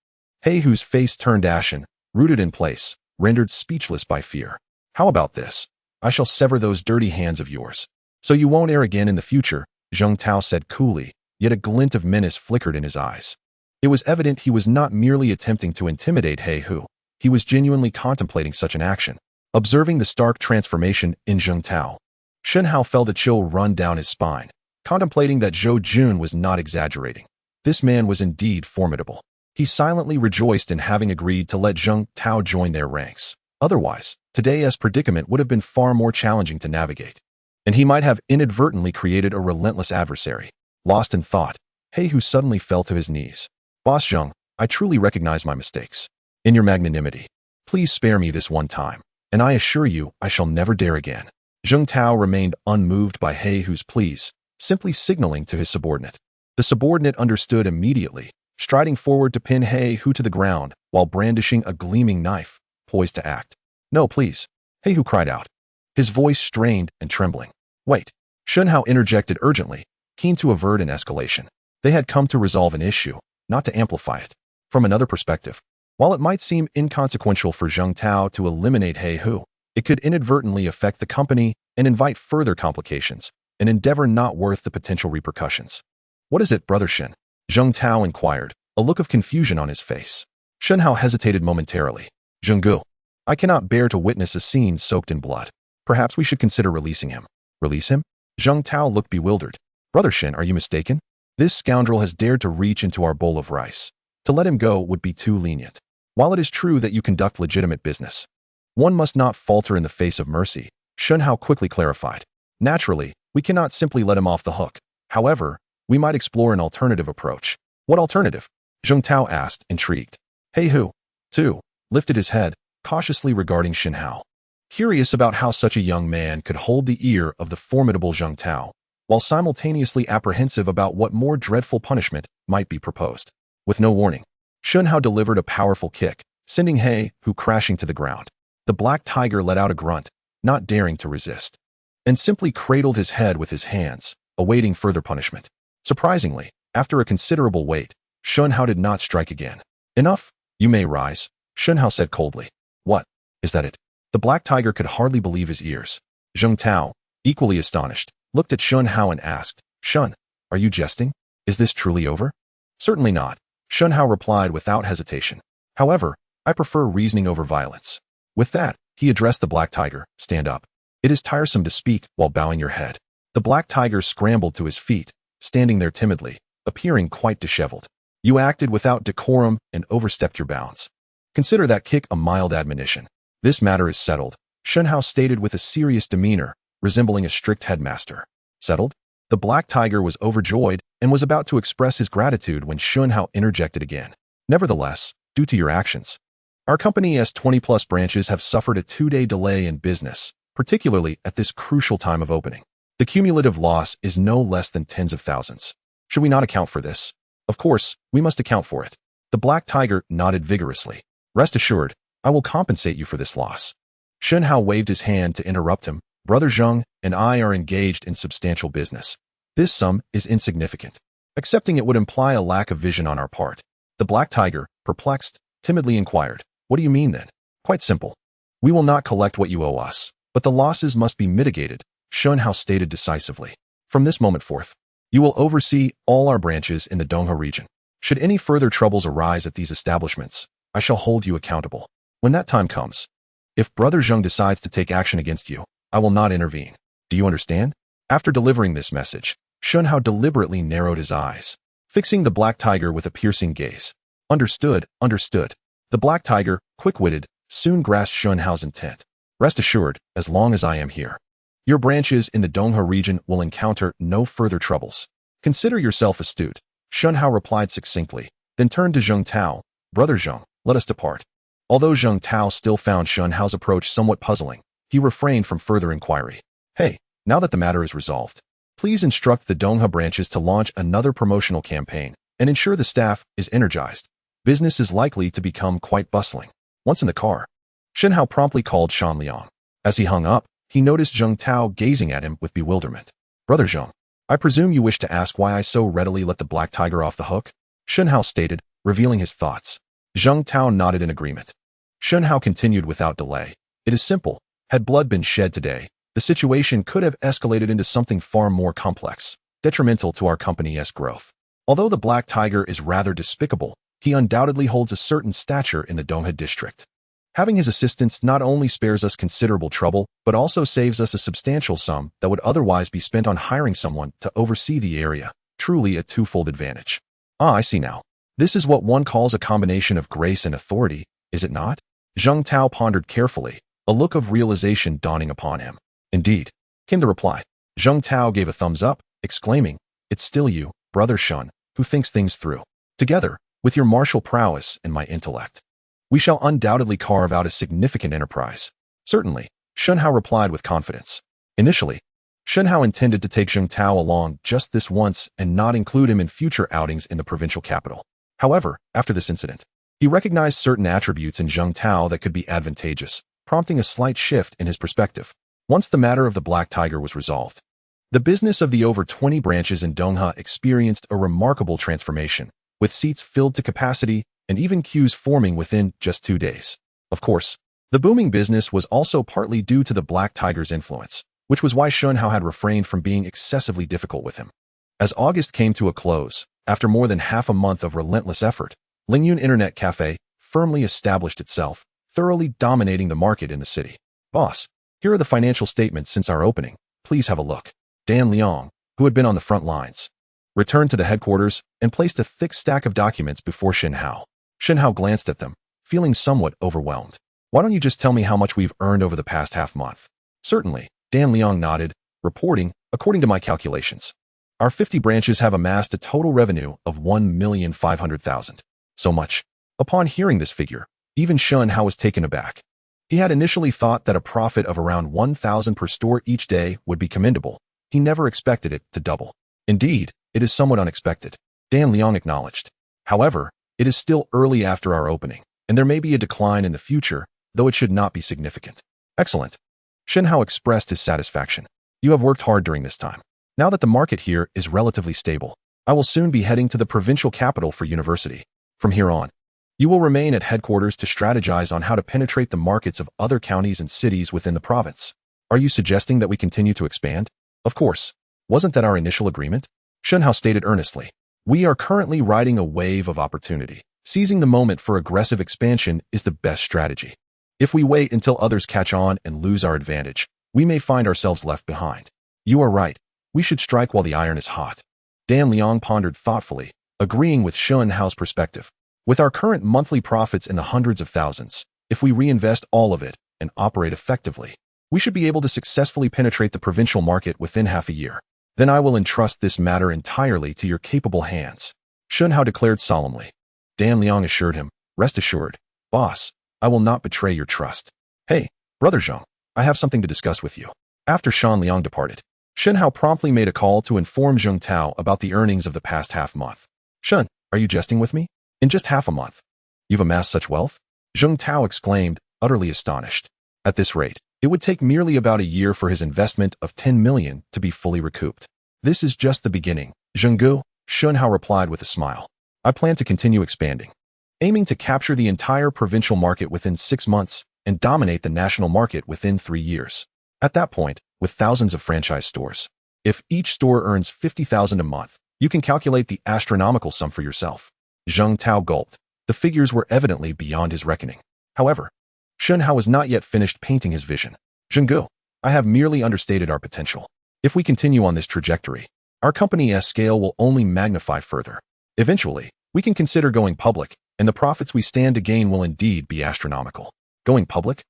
He Hu's face turned ashen, rooted in place, rendered speechless by fear. How about this? I shall sever those dirty hands of yours. So you won't err again in the future, Zheng Tao said coolly, yet a glint of menace flickered in his eyes. It was evident he was not merely attempting to intimidate He Hu. He was genuinely contemplating such an action. Observing the stark transformation in Zheng Tao, Shen Hao felt a chill run down his spine, contemplating that Zhou Jun was not exaggerating. This man was indeed formidable. He silently rejoiced in having agreed to let Zheng Tao join their ranks. Otherwise, today's predicament would have been far more challenging to navigate, and he might have inadvertently created a relentless adversary. Lost in thought, He Hu suddenly fell to his knees. Boss Zheng, I truly recognize my mistakes. In your magnanimity, please spare me this one time, and I assure you I shall never dare again. Zheng Tao remained unmoved by He Hu's pleas, simply signaling to his subordinate. The subordinate understood immediately, striding forward to pin He Hu to the ground while brandishing a gleaming knife, poised to act. No, please, He Hu cried out, his voice strained and trembling. Wait, Shen Hao interjected urgently, keen to avert an escalation. They had come to resolve an issue, not to amplify it. From another perspective, while it might seem inconsequential for Zheng Tao to eliminate He Hu, it could inadvertently affect the company and invite further complications, an endeavor not worth the potential repercussions. What is it, Brother Shen? Zheng Tao inquired, a look of confusion on his face. Shen Hao hesitated momentarily. Zhenggu, I cannot bear to witness a scene soaked in blood. Perhaps we should consider releasing him. Release him? Zheng Tao looked bewildered. Brother Shen, are you mistaken? This scoundrel has dared to reach into our bowl of rice. To let him go would be too lenient. While it is true that you conduct legitimate business, one must not falter in the face of mercy, Shen Hao quickly clarified. Naturally, we cannot simply let him off the hook. However, we might explore an alternative approach. What alternative? Zheng Tao asked, intrigued. He Hu, too, lifted his head, cautiously regarding Shen Hao. Curious about how such a young man could hold the ear of the formidable Zheng Tao, while simultaneously apprehensive about what more dreadful punishment might be proposed. With no warning, Shen Hao delivered a powerful kick, sending He Hu crashing to the ground. The black tiger let out a grunt, not daring to resist, and simply cradled his head with his hands, awaiting further punishment. Surprisingly, after a considerable wait, Shen Hao did not strike again. Enough, you may rise, Shen Hao said coldly. What? Is that it? The black tiger could hardly believe his ears. Zheng Tao, equally astonished, looked at Shen Hao and asked, Shen, are you jesting? Is this truly over? Certainly not, Shen Hao replied without hesitation. However, I prefer reasoning over violence. With that, he addressed the black tiger. Stand up. It is tiresome to speak while bowing your head. The black tiger scrambled to his feet, standing there timidly, appearing quite disheveled. You acted without decorum and overstepped your bounds. Consider that kick a mild admonition. This matter is settled, Shen Hao stated with a serious demeanor, resembling a strict headmaster. Settled? The black tiger was overjoyed and was about to express his gratitude when Shen Hao interjected again. Nevertheless, due to your actions, our company's 20-plus branches have suffered a 2-day delay in business, particularly at this crucial time of opening. The cumulative loss is no less than tens of thousands. Should we not account for this? Of course, we must account for it. The black tiger nodded vigorously. Rest assured, I will compensate you for this loss. Shen Hao waved his hand to interrupt him. Brother Zheng and I are engaged in substantial business. This sum is insignificant. Accepting it would imply a lack of vision on our part. The black tiger, perplexed, timidly inquired, What do you mean then? Quite simple. We will not collect what you owe us, but the losses must be mitigated, Shen Hao stated decisively. From this moment forth, you will oversee all our branches in the Dongha region. Should any further troubles arise at these establishments, I shall hold you accountable. When that time comes, if Brother Zheng decides to take action against you, I will not intervene. Do you understand? After delivering this message, Shen Hao deliberately narrowed his eyes, fixing the black tiger with a piercing gaze. Understood, understood. The black tiger, quick-witted, soon grasped Shen Hao's intent. Rest assured, as long as I am here, your branches in the Donghe region will encounter no further troubles. Consider yourself astute, Shen Hao replied succinctly, then turned to Zheng Tao. Brother Zheng, let us depart. Although Zheng Tao still found Shen Hao's approach somewhat puzzling, he refrained from further inquiry. Hey, now that the matter is resolved, please instruct the Donghe branches to launch another promotional campaign and ensure the staff is energized. Business is likely to become quite bustling. Once in the car, Shen Hao promptly called Shan Liang. As he hung up, he noticed Zheng Tao gazing at him with bewilderment. Brother Zheng, I presume you wish to ask why I so readily let the black tiger off the hook? Shen Hao stated, revealing his thoughts. Zheng Tao nodded in agreement. Shen Hao continued without delay. It is simple. Had blood been shed today, the situation could have escalated into something far more complex, detrimental to our company's growth. Although the black tiger is rather despicable, he undoubtedly holds a certain stature in the Donghe district. Having his assistance not only spares us considerable trouble, but also saves us a substantial sum that would otherwise be spent on hiring someone to oversee the area. Truly a twofold advantage. Ah, I see now. This is what one calls a combination of grace and authority, is it not? Zheng Tao pondered carefully, a look of realization dawning upon him. Indeed, came the reply. Zheng Tao gave a thumbs up, exclaiming, it's still you, Brother Shen, who thinks things through. Together, with your martial prowess and my intellect, we shall undoubtedly carve out a significant enterprise. Certainly, Shen Hao replied with confidence. Initially, Shen Hao intended to take Zheng Tao along just this once and not include him in future outings in the provincial capital. However, after this incident, he recognized certain attributes in Zheng Tao that could be advantageous, prompting a slight shift in his perspective. Once the matter of the black tiger was resolved, the business of the over 20 branches in Donghe experienced a remarkable transformation, with seats filled to capacity and even queues forming within just 2 days. Of course, the booming business was also partly due to the black tiger's influence, which was why Shen Hao had refrained from being excessively difficult with him. As August came to a close, after more than half a month of relentless effort, Lingyun Internet Café firmly established itself, thoroughly dominating the market in the city. Boss, here are the financial statements since our opening. Please have a look. Dan Liang, who had been on the front lines, returned to the headquarters and placed a thick stack of documents before Shen Hao. Shen Hao glanced at them, feeling somewhat overwhelmed. Why don't you just tell me how much we've earned over the past half month? Certainly, Dan Liang nodded, reporting, according to my calculations, our 50 branches have amassed a total revenue of 1,500,000. So much. Upon hearing this figure, even Shen Hao was taken aback. He had initially thought that a profit of around 1,000 per store each day would be commendable. He never expected it to double. Indeed, it is somewhat unexpected, Dan Liang acknowledged. However, it is still early after our opening, and there may be a decline in the future, though it should not be significant. Excellent. Shen Hao expressed his satisfaction. You have worked hard during this time. Now that the market here is relatively stable, I will soon be heading to the provincial capital for university. From here on, you will remain at headquarters to strategize on how to penetrate the markets of other counties and cities within the province. Are you suggesting that we continue to expand? Of course. Wasn't that our initial agreement? Shen Hao stated earnestly. We are currently riding a wave of opportunity. Seizing the moment for aggressive expansion is the best strategy. If we wait until others catch on and lose our advantage, we may find ourselves left behind. You are right. We should strike while the iron is hot. Dan Liang pondered thoughtfully, agreeing with Shen Hao's perspective. With our current monthly profits in the hundreds of thousands, if we reinvest all of it and operate effectively, we should be able to successfully penetrate the provincial market within half a year. Then I will entrust this matter entirely to your capable hands, Shen Hao declared solemnly. Dan Liang assured him, rest assured, boss, I will not betray your trust. Hey, Brother Zheng, I have something to discuss with you. After Shan Liang departed, Shen Hao promptly made a call to inform Zheng Tao about the earnings of the past half month. Shen, are you jesting with me? In just half a month, you've amassed such wealth? Zheng Tao exclaimed, utterly astonished. At this rate, it would take merely about a year for his investment of 10 million to be fully recouped. This is just the beginning, Zhenggu, Shen Hao replied with a smile. I plan to continue expanding, aiming to capture the entire provincial market within 6 months and dominate the national market within 3 years. At that point, with thousands of franchise stores, if each store earns 50,000 a month, you can calculate the astronomical sum for yourself. Zheng Tao gulped. The figures were evidently beyond his reckoning. However, Shen Hao was not yet finished painting his vision. Zhenggu, I have merely understated our potential. If we continue on this trajectory, our company's scale will only magnify further. Eventually, we can consider going public, and the profits we stand to gain will indeed be astronomical. Going public?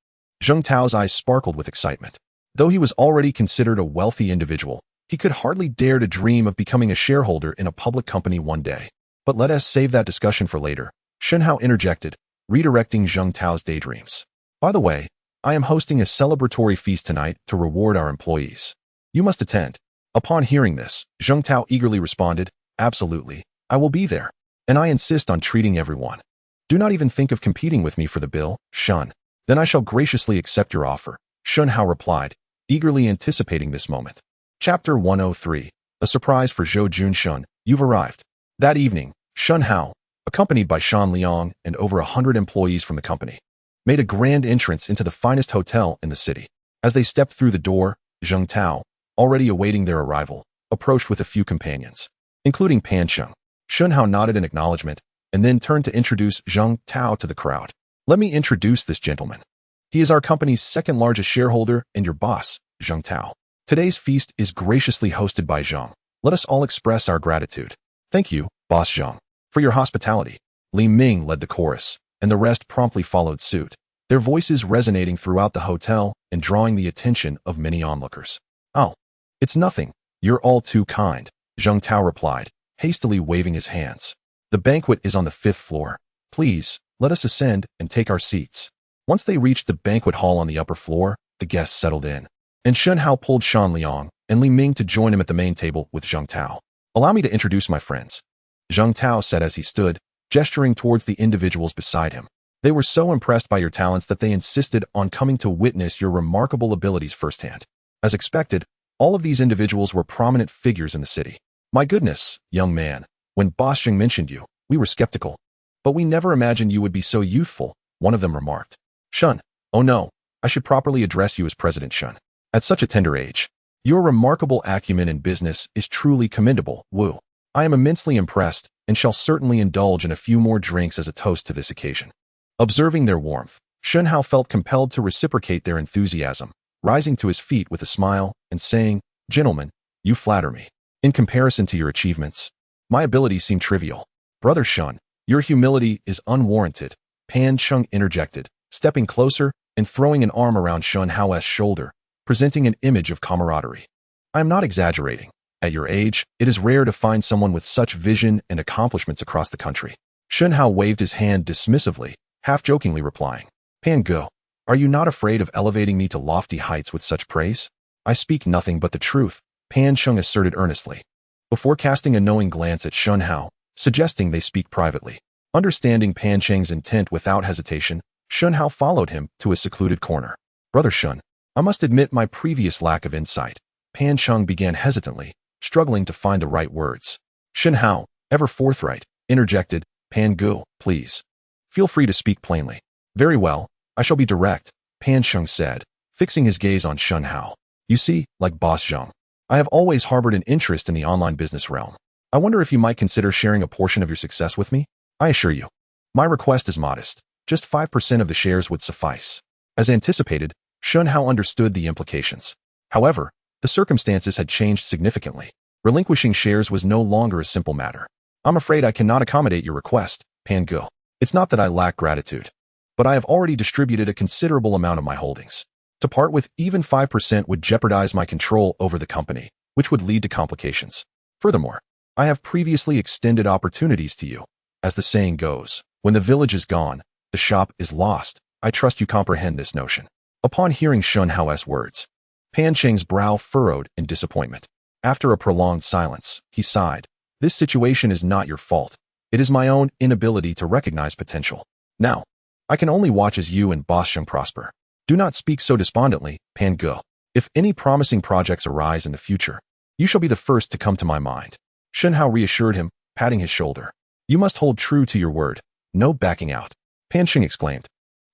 Zheng Tao's eyes sparkled with excitement. Though he was already considered a wealthy individual, he could hardly dare to dream of becoming a shareholder in a public company one day. But let us save that discussion for later. Shen Hao interjected, redirecting Zheng Tao's daydreams. By the way, I am hosting a celebratory feast tonight to reward our employees. You must attend. Upon hearing this, Zheng Tao eagerly responded, absolutely, I will be there. And I insist on treating everyone. Do not even think of competing with me for the bill, Shen. Then I shall graciously accept your offer, Shen Hao replied, eagerly anticipating this moment. Chapter 103. A surprise for Zhou Junshun. You've arrived. That evening, Shen Hao, accompanied by Shan Liang and over 100 employees from the company, made a grand entrance into the finest hotel in the city. As they stepped through the door, Zheng Tao, already awaiting their arrival, approached with a few companions, including Pan Cheng. Shen Hao nodded in acknowledgement and then turned to introduce Zheng Tao to the crowd. Let me introduce this gentleman. He is our company's second largest shareholder and your boss, Zheng Tao. Today's feast is graciously hosted by Zheng. Let us all express our gratitude. Thank you, Boss Zheng, for your hospitality. Li Ming led the chorus, and the rest promptly followed suit, their voices resonating throughout the hotel and drawing the attention of many onlookers. Oh, it's nothing. You're all too kind, Zheng Tao replied, hastily waving his hands. The banquet is on the 5th floor. Please, let us ascend and take our seats. Once they reached the banquet hall on the upper floor, the guests settled in, and Shen Hao pulled Shan Liang and Li Ming to join him at the main table with Zheng Tao. Allow me to introduce my friends, Zheng Tao said as he stood, gesturing towards the individuals beside him. They were so impressed by your talents that they insisted on coming to witness your remarkable abilities firsthand. As expected, all of these individuals were prominent figures in the city. My goodness, young man, when Boss Zheng mentioned you, we were skeptical. But we never imagined you would be so youthful, one of them remarked. Shen, oh no, I should properly address you as President Shen. At such a tender age, your remarkable acumen in business is truly commendable, Wu. I am immensely impressed and shall certainly indulge in a few more drinks as a toast to this occasion. Observing their warmth, Shen Hao felt compelled to reciprocate their enthusiasm, rising to his feet with a smile and saying, Gentlemen, you flatter me. In comparison to your achievements, my abilities seem trivial. Brother Shen, your humility is unwarranted, Pan Cheng interjected, stepping closer and throwing an arm around Shen Hao's shoulder, presenting an image of camaraderie. I am not exaggerating. At your age, it is rare to find someone with such vision and accomplishments across the country. Shen Hao waved his hand dismissively, half-jokingly replying, Pan Go, are you not afraid of elevating me to lofty heights with such praise? I speak nothing but the truth, Pan Cheng asserted earnestly, before casting a knowing glance at Shen Hao, suggesting they speak privately. Understanding Pan Cheng's intent without hesitation, Shen Hao followed him to a secluded corner. Brother Shen, I must admit my previous lack of insight. Pan Cheng began hesitantly, struggling to find the right words. Shen Hao, ever forthright, interjected, Pan Gu, please. Feel free to speak plainly. Very well, I shall be direct, Pan Cheng said, fixing his gaze on Shen Hao. You see, like Boss Zheng, I have always harbored an interest in the online business realm. I wonder if you might consider sharing a portion of your success with me? I assure you, my request is modest. Just 5% of the shares would suffice. As anticipated, Shen Hao understood the implications. However, the circumstances had changed significantly. Relinquishing shares was no longer a simple matter. I'm afraid I cannot accommodate your request, Pan Gu. It's not that I lack gratitude, but I have already distributed a considerable amount of my holdings. To part with even 5% would jeopardize my control over the company, which would lead to complications. Furthermore, I have previously extended opportunities to you. As the saying goes, when the village is gone, the shop is lost. I trust you comprehend this notion. Upon hearing Shen Hao's words, Pan Cheng's brow furrowed in disappointment. After a prolonged silence, he sighed. This situation is not your fault. It is my own inability to recognize potential. Now, I can only watch as you and Boss Zheng prosper. Do not speak so despondently, Pan Gu. If any promising projects arise in the future, you shall be the first to come to my mind. Shen Hao reassured him, patting his shoulder. You must hold true to your word. No backing out, Pan Cheng exclaimed,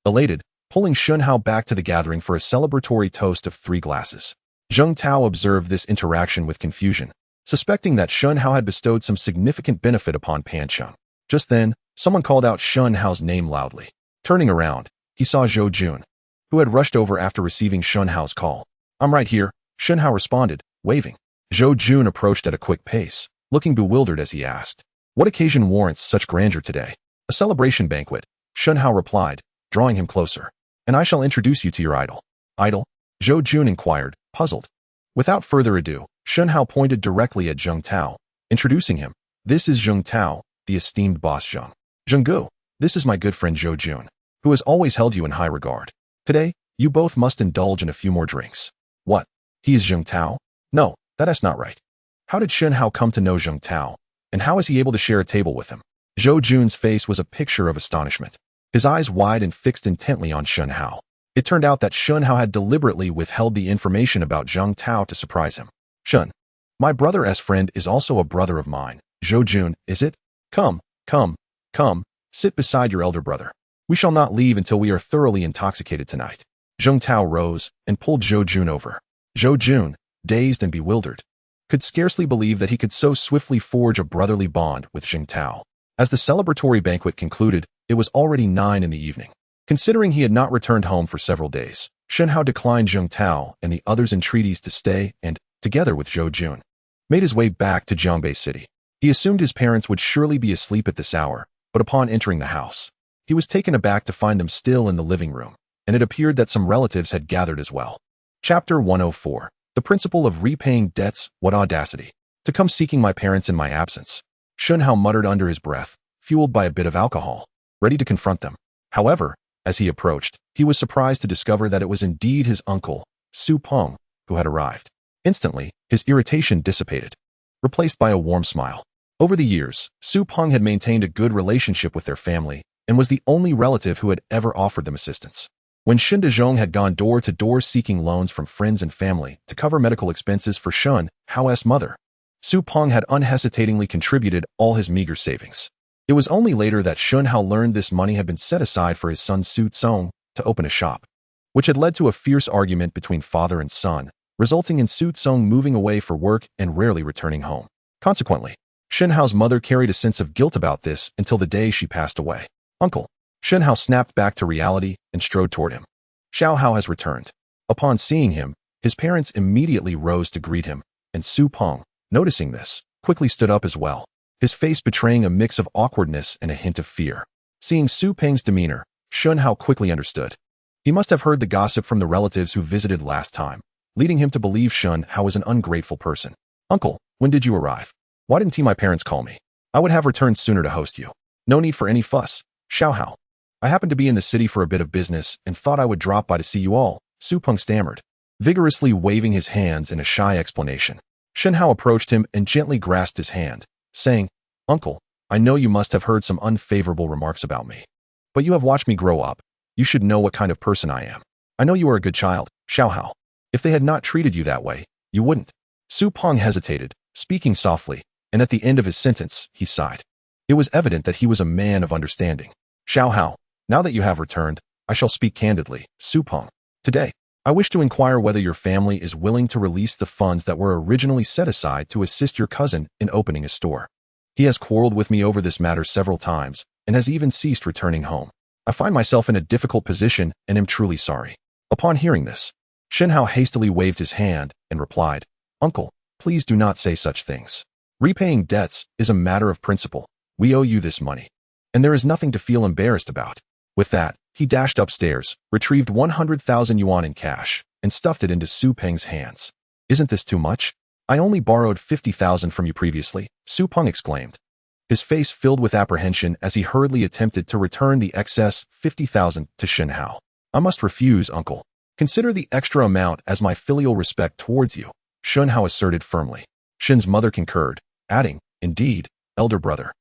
elated, pulling Shen Hao back to the gathering for a celebratory toast of 3 glasses. Zheng Tao observed this interaction with confusion, suspecting that Shen Hao had bestowed some significant benefit upon Pan Cheng. Just then, someone called out Shen Hao's name loudly. Turning around, he saw Zhou Jun, who had rushed over after receiving Shen Hao's call. "I'm right here," Shen Hao responded, waving. Zhou Jun approached at a quick pace, looking bewildered as he asked, "What occasion warrants such grandeur today?" "A celebration banquet," Shen Hao replied, drawing him closer. "And I shall introduce you to your idol." "Idol?" Zhou Jun inquired, puzzled. Without further ado, Shen Hao pointed directly at Zheng Tao, introducing him. "This is Zheng Tao, the esteemed boss Zheng. Zhenggu, this is my good friend Zhou Jun, who has always held you in high regard. Today, you both must indulge in a few more drinks." "What? He is Zheng Tao?" "No, that's not right. How did Shen Hao come to know Zheng Tao, and how is he able to share a table with him?" Zhou Jun's face was a picture of astonishment, his eyes wide and fixed intently on Shen Hao. It turned out that Shen Hao had deliberately withheld the information about Zheng Tao to surprise him. "Shen, my brother's friend is also a brother of mine. Zhou Jun, is it? Come, sit beside your elder brother. We shall not leave until we are thoroughly intoxicated tonight." Zheng Tao rose and pulled Zhou Jun over. Zhou Jun, dazed and bewildered, could scarcely believe that he could so swiftly forge a brotherly bond with Zheng Tao. As the celebratory banquet concluded, it was already 9 in the evening. Considering he had not returned home for several days, Shen Hao declined Zheng Tao and the others' entreaties to stay and, together with Zhou Jun, made his way back to Jiangbei City. He assumed his parents would surely be asleep at this hour, but upon entering the house, he was taken aback to find them still in the living room, and it appeared that some relatives had gathered as well. Chapter 104. The Principle of Repaying Debts. What audacity! To come seeking my parents in my absence. Shen Hao muttered under his breath, fueled by a bit of alcohol, ready to confront them. However, as he approached, he was surprised to discover that it was indeed his uncle, Su Peng, who had arrived. Instantly, his irritation dissipated, replaced by a warm smile. Over the years, Su Peng had maintained a good relationship with their family and was the only relative who had ever offered them assistance. When Shen Dezhong had gone door to door seeking loans from friends and family to cover medical expenses for Shen Hao's mother, Su Peng had unhesitatingly contributed all his meager savings. It was only later that Shen Hao learned this money had been set aside for his son Su Tsong to open a shop, which had led to a fierce argument between father and son, resulting in Su Tsong moving away for work and rarely returning home. Consequently, Shen Hao's mother carried a sense of guilt about this until the day she passed away. "Uncle." Shen Hao snapped back to reality and strode toward him. "Xiao Hao has returned." Upon seeing him, his parents immediately rose to greet him, and Su Peng, noticing this, quickly stood up as well, his face betraying a mix of awkwardness and a hint of fear. Seeing Su Peng's demeanor, Shen Hao quickly understood. He must have heard the gossip from the relatives who visited last time, leading him to believe Shen Hao was an ungrateful person. "Uncle, when did you arrive? Why didn't my parents call me? I would have returned sooner to host you." "No need for any fuss, Xiao Hao. I happened to be in the city for a bit of business and thought I would drop by to see you all," Su Peng stammered, vigorously waving his hands in a shy explanation. Shen Hao approached him and gently grasped his hand, saying, "Uncle, I know you must have heard some unfavorable remarks about me, but you have watched me grow up. You should know what kind of person I am. I know you are a good child, Xiao Hao. If they had not treated you that way, you wouldn't." Su Peng hesitated, speaking softly, and at the end of his sentence, he sighed. It was evident that he was a man of understanding. "Xiao Hao, now that you have returned, I shall speak candidly, Su Peng. Today, I wish to inquire whether your family is willing to release the funds that were originally set aside to assist your cousin in opening a store. He has quarreled with me over this matter several times and has even ceased returning home. I find myself in a difficult position and am truly sorry." Upon hearing this, Shen Hao hastily waved his hand and replied, "Uncle, please do not say such things. Repaying debts is a matter of principle. We owe you this money, and there is nothing to feel embarrassed about." With that, he dashed upstairs, retrieved 100,000 yuan in cash, and stuffed it into Su Peng's hands. "Isn't this too much? I only borrowed 50,000 from you previously," Su Peng exclaimed. His face filled with apprehension as he hurriedly attempted to return the excess 50,000 to Shen Hao. "I must refuse, uncle. Consider the extra amount as my filial respect towards you," Shen Hao asserted firmly. Shen's mother concurred, adding, "Indeed, elder brother.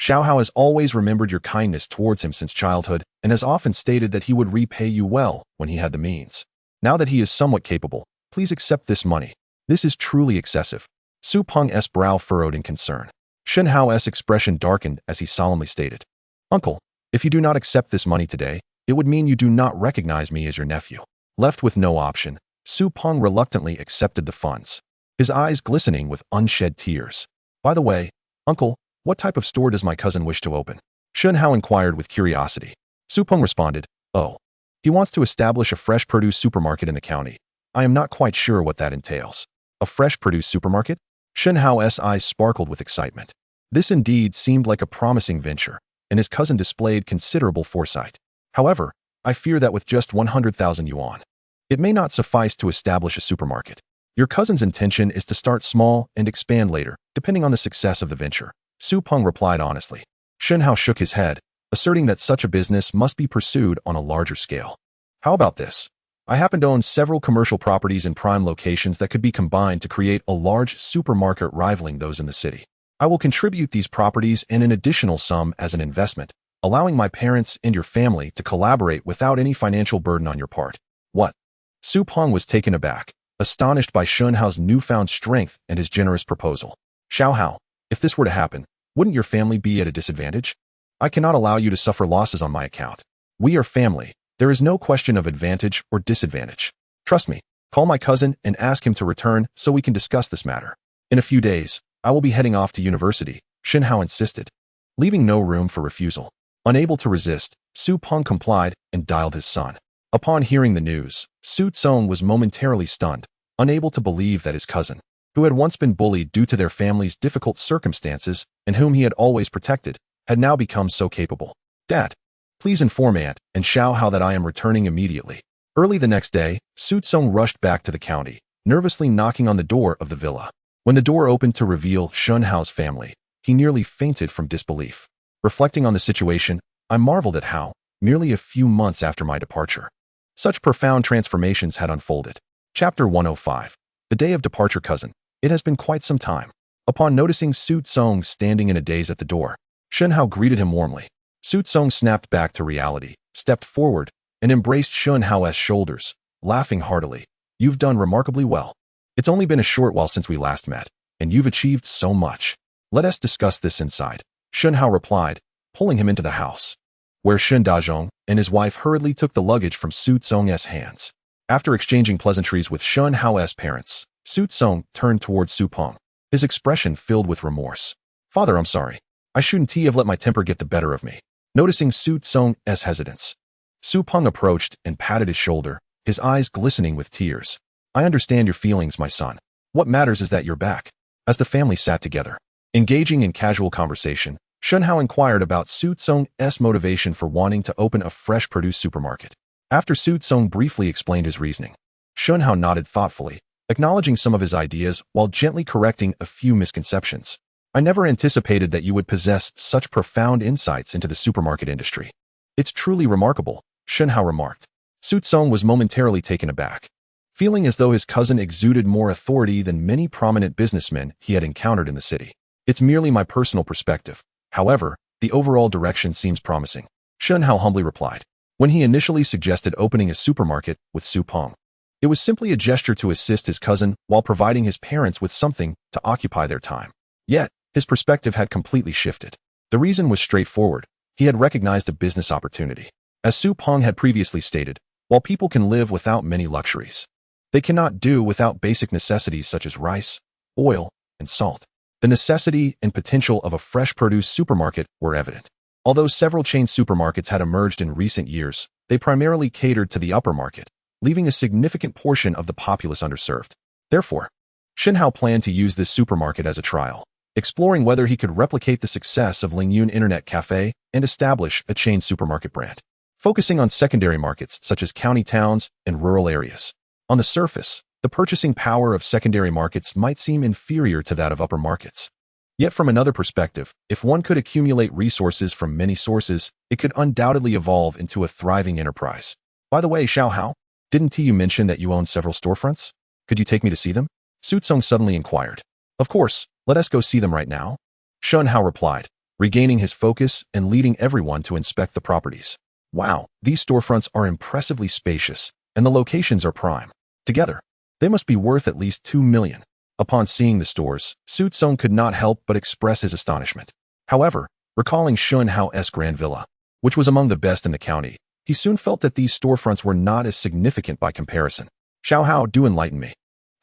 Xiao Hao has always remembered your kindness towards him since childhood and has often stated that he would repay you well when he had the means. Now that he is somewhat capable, please accept this money. This is truly excessive." Su Peng's brow furrowed in concern. Shen Hao's expression darkened as he solemnly stated, "Uncle, if you do not accept this money today, it would mean you do not recognize me as your nephew." Left with no option, Su Peng reluctantly accepted the funds, his eyes glistening with unshed tears. "By the way, uncle, What type of store does my cousin wish to open? Shen Hao inquired with curiosity. Su Peng responded, oh, he wants to establish a fresh produce supermarket in the county. I am not quite sure what that entails. A fresh produce supermarket? Shen Hao's eyes sparkled with excitement. This indeed seemed like a promising venture, and his cousin displayed considerable foresight. However, I fear that with just 100,000 yuan, it may not suffice to establish a supermarket. Your cousin's intention is to start small and expand later, depending on the success of the venture. Su Peng replied honestly. Shen Hao shook his head, asserting that such a business must be pursued on a larger scale. How about this? I happen to own several commercial properties in prime locations that could be combined to create a large supermarket rivaling those in the city. I will contribute these properties and an additional sum as an investment, allowing my parents and your family to collaborate without any financial burden on your part. What? Su Peng was taken aback, astonished by Shen Hao's newfound strength and his generous proposal. Xiao Hao, if this were to happen, wouldn't your family be at a disadvantage? I cannot allow you to suffer losses on my account. We are family. There is no question of advantage or disadvantage. Trust me, call my cousin and ask him to return so we can discuss this matter. In a few days, I will be heading off to university, Shen Hao insisted, leaving no room for refusal. Unable to resist, Su Peng complied and dialed his son. Upon hearing the news, Su Tsong was momentarily stunned, unable to believe that his cousin, who had once been bullied due to their family's difficult circumstances and whom he had always protected, had now become so capable. Dad, please inform Aunt and Xiao Hao that I am returning immediately. Early the next day, Su Tsong rushed back to the county, nervously knocking on the door of the villa. When the door opened to reveal Shen Hao's family, he nearly fainted from disbelief. Reflecting on the situation, I marveled at how, merely a few months after my departure, such profound transformations had unfolded. Chapter 105. The day of departure, cousin. It has been quite some time. Upon noticing Su Tsong standing in a daze at the door, Shen Hao greeted him warmly. Su Tsong snapped back to reality, stepped forward, and embraced Shen Hao's shoulders, laughing heartily. You've done remarkably well. It's only been a short while since we last met, and you've achieved so much. Let us discuss this inside, Shen Hao replied, pulling him into the house, where Shen Dazhong and his wife hurriedly took the luggage from Su Tsong's hands. After exchanging pleasantries with Shen Hao's parents, Su Tsong turned towards Su Peng, his expression filled with remorse. Father, I'm sorry. I shouldn't have let my temper get the better of me. Noticing Su Tsong's hesitance, Su Peng approached and patted his shoulder, his eyes glistening with tears. I understand your feelings, my son. What matters is that you're back. As the family sat together, engaging in casual conversation, Shen Hao inquired about Su Tsong's motivation for wanting to open a fresh produce supermarket. After Su Tsong briefly explained his reasoning, Shen Hao nodded thoughtfully, acknowledging some of his ideas while gently correcting a few misconceptions. I never anticipated that you would possess such profound insights into the supermarket industry. It's truly remarkable, Shen Hao remarked. Su Tsong was momentarily taken aback, feeling as though his cousin exuded more authority than many prominent businessmen he had encountered in the city. It's merely my personal perspective. However, the overall direction seems promising, Shen Hao humbly replied. When he initially suggested opening a supermarket with Su Peng, it was simply a gesture to assist his cousin while providing his parents with something to occupy their time. Yet, his perspective had completely shifted. The reason was straightforward. He had recognized a business opportunity. As Su Peng had previously stated, while people can live without many luxuries, they cannot do without basic necessities such as rice, oil, and salt. The necessity and potential of a fresh produce supermarket were evident. Although several chain supermarkets had emerged in recent years, they primarily catered to the upper market, leaving a significant portion of the populace underserved. Therefore, Shen Hao planned to use this supermarket as a trial, exploring whether he could replicate the success of Lingyun Internet Café and establish a chain supermarket brand, focusing on secondary markets such as county towns and rural areas. On the surface, the purchasing power of secondary markets might seem inferior to that of upper markets. Yet from another perspective, if one could accumulate resources from many sources, it could undoubtedly evolve into a thriving enterprise. By the way, Xiao Hao, didn't you mention that you own several storefronts? Could you take me to see them? Su Tsong suddenly inquired. Of course, let us go see them right now, Shen Hao replied, regaining his focus and leading everyone to inspect the properties. Wow, these storefronts are impressively spacious, and the locations are prime. Together, they must be worth at least 2 million. Upon seeing the stores, Su Tsong could not help but express his astonishment. However, recalling Shen Hao's grand villa, which was among the best in the county, he soon felt that these storefronts were not as significant by comparison. Xiao Hao, do enlighten me.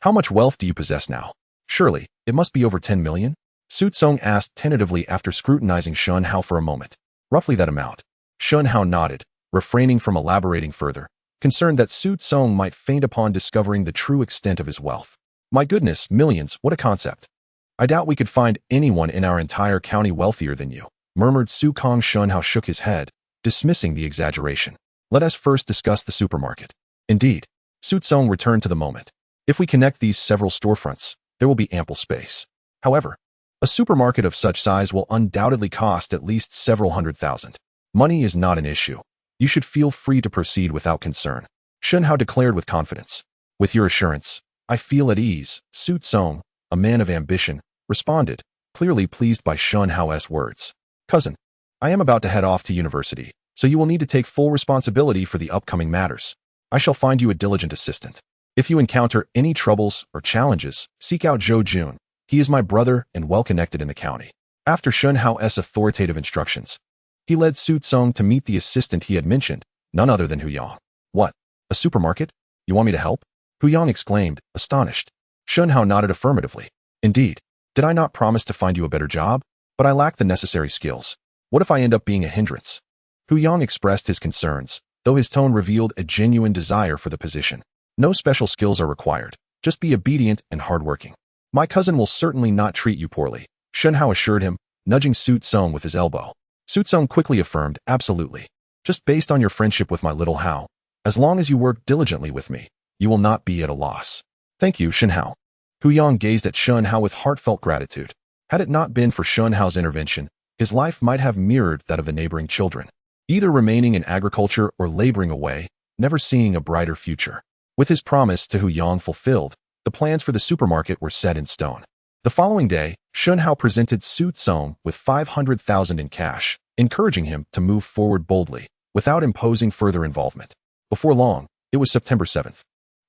How much wealth do you possess now? Surely, it must be over 10 million? Su Tsong asked tentatively after scrutinizing Shen Hao for a moment. Roughly that amount. Shen Hao nodded, refraining from elaborating further, concerned that Su Tsong might faint upon discovering the true extent of his wealth. My goodness, millions, what a concept. I doubt we could find anyone in our entire county wealthier than you, murmured Su Kong. Shen Hao shook his head, dismissing the exaggeration. Let us first discuss the supermarket. Indeed, Su Tsong returned to the moment. If we connect these several storefronts, there will be ample space. However, a supermarket of such size will undoubtedly cost at least several $100,000. Money is not an issue. You should feel free to proceed without concern, Shen Hao declared with confidence. With your assurance, I feel at ease, Su Tsong, a man of ambition, responded, clearly pleased by Shen Hao's words. Cousin, I am about to head off to university, so you will need to take full responsibility for the upcoming matters. I shall find you a diligent assistant. If you encounter any troubles or challenges, seek out Zhou Jun. He is my brother and well-connected in the county. After Shen Hao's authoritative instructions, he led Su Tsong to meet the assistant he had mentioned, none other than Hu Yang. What? A supermarket? You want me to help? Hu Yang exclaimed, astonished. Shen Hao nodded affirmatively. Indeed. Did I not promise to find you a better job? But I lack the necessary skills. What if I end up being a hindrance? Hu Yang expressed his concerns, though his tone revealed a genuine desire for the position. No special skills are required. Just be obedient and hardworking. My cousin will certainly not treat you poorly, Shen Hao assured him, nudging Su Tsong with his elbow. Su Tsong quickly affirmed, absolutely. Just based on your friendship with my little Hao, as long as you work diligently with me, you will not be at a loss. Thank you, Shen Hao. Hu Yang gazed at Shen Hao with heartfelt gratitude. Had it not been for Shen Hao's intervention, his life might have mirrored that of the neighboring children, either remaining in agriculture or laboring away, never seeing a brighter future. With his promise to Hu Yang fulfilled, the plans for the supermarket were set in stone. The following day, Shen Hao presented Su Tsong with 500,000 in cash, encouraging him to move forward boldly, without imposing further involvement. Before long, it was September 7th.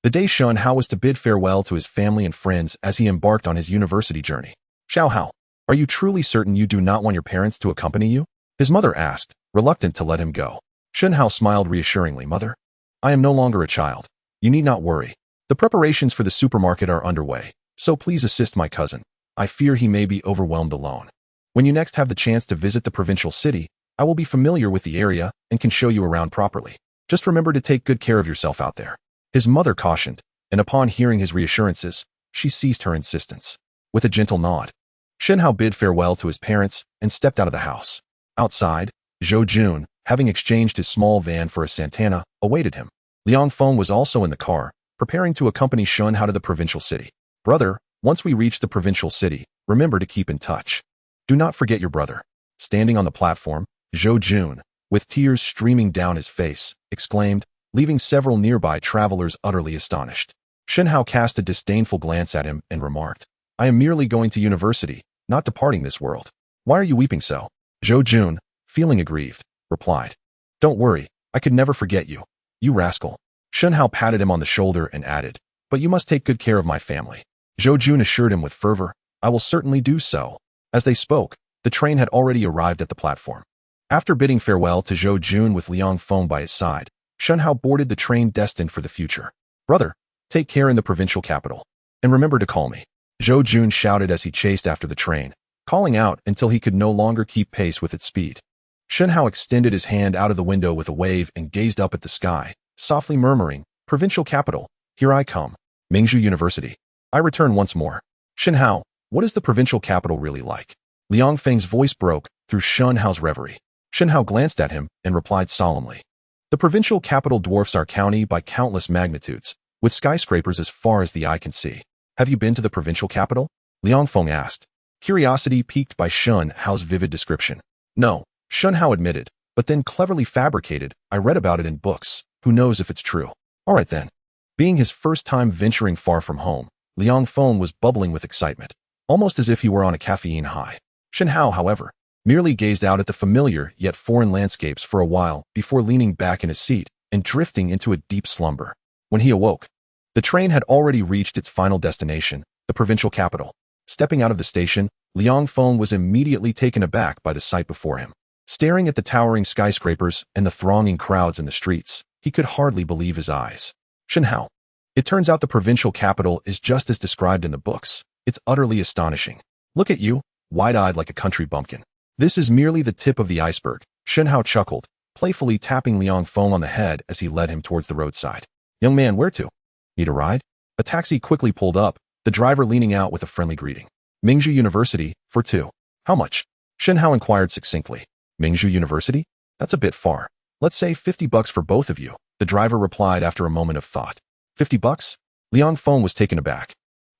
The day Shen Hao was to bid farewell to his family and friends as he embarked on his university journey. Xiao Hao, are you truly certain you do not want your parents to accompany you? His mother asked, reluctant to let him go. Shen Hao smiled reassuringly. Mother, I am no longer a child. You need not worry. The preparations for the supermarket are underway, so please assist my cousin. I fear he may be overwhelmed alone. When you next have the chance to visit the provincial city, I will be familiar with the area and can show you around properly. Just remember to take good care of yourself out there. His mother cautioned, and upon hearing his reassurances, she ceased her insistence. With a gentle nod, Shen Hao bid farewell to his parents and stepped out of the house. Outside, Zhou Jun, having exchanged his small van for a Santana, awaited him. Liang Feng was also in the car, preparing to accompany Shen Hao to the provincial city. Brother, once we reach the provincial city, remember to keep in touch. Do not forget your brother. Standing on the platform, Zhou Jun, with tears streaming down his face, exclaimed, leaving several nearby travelers utterly astonished. Shen Hao cast a disdainful glance at him and remarked, I am merely going to university, not departing this world. Why are you weeping so? Zhou Jun, feeling aggrieved, replied, Don't worry, I could never forget you. You rascal. Shen Hao patted him on the shoulder and added, But you must take good care of my family. Zhou Jun assured him with fervor, I will certainly do so. As they spoke, the train had already arrived at the platform. After bidding farewell to Zhou Jun with Liang Feng by his side, Shen Hao boarded the train destined for the future. Brother, take care in the provincial capital. And remember to call me. Zhou Jun shouted as he chased after the train, calling out until he could no longer keep pace with its speed. Shen Hao extended his hand out of the window with a wave and gazed up at the sky, softly murmuring, Provincial capital, here I come. Mingzhu University. I return once more. Shen Hao, what is the provincial capital really like? Liang Feng's voice broke through Shen Hao's reverie. Shen Hao glanced at him and replied solemnly. The provincial capital dwarfs our county by countless magnitudes, with skyscrapers as far as the eye can see. Have you been to the provincial capital? Liang Feng asked, curiosity piqued by Shen Hao's vivid description. No, Shen Hao admitted, but then cleverly fabricated, I read about it in books. Who knows if it's true? All right then. Being his first time venturing far from home, Liang Feng was bubbling with excitement, almost as if he were on a caffeine high. Shen Hao, however, merely gazed out at the familiar yet foreign landscapes for a while before leaning back in his seat and drifting into a deep slumber. When he awoke, the train had already reached its final destination, the provincial capital. Stepping out of the station, Liang Feng was immediately taken aback by the sight before him. Staring at the towering skyscrapers and the thronging crowds in the streets, he could hardly believe his eyes. Shen Hao. It turns out the provincial capital is just as described in the books. It's utterly astonishing. Look at you, wide-eyed like a country bumpkin. This is merely the tip of the iceberg, Shen Hao chuckled, playfully tapping Liang Feng on the head as he led him towards the roadside. Young man, where to? Need a ride? A taxi quickly pulled up, the driver leaning out with a friendly greeting. Mingzhu University, for two. How much? Shen Hao inquired succinctly. Mingzhu University? That's a bit far. Let's say $50 for both of you, the driver replied after a moment of thought. $50? Liang Feng was taken aback.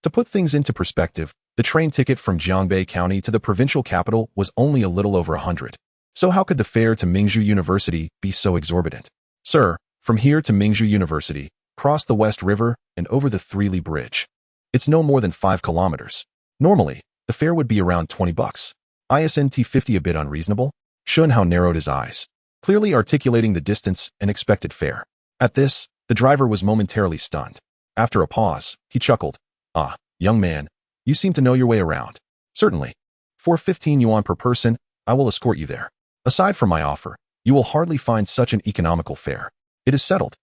To put things into perspective, the train ticket from Jiangbei County to the provincial capital was only a little over 100. So how could the fare to Mingzhu University be so exorbitant? Sir, from here to Mingzhu University, cross the West River and over the Three-Li Bridge. It's no more than 5 kilometers. Normally, the fare would be around $20. Isn't 50 a bit unreasonable? Shen Hao narrowed his eyes, clearly articulating the distance and expected fare. At this, the driver was momentarily stunned. After a pause, he chuckled. Ah, young man, you seem to know your way around. Certainly. For 15 yuan per person, I will escort you there. Aside from my offer, you will hardly find such an economical fare. It is settled.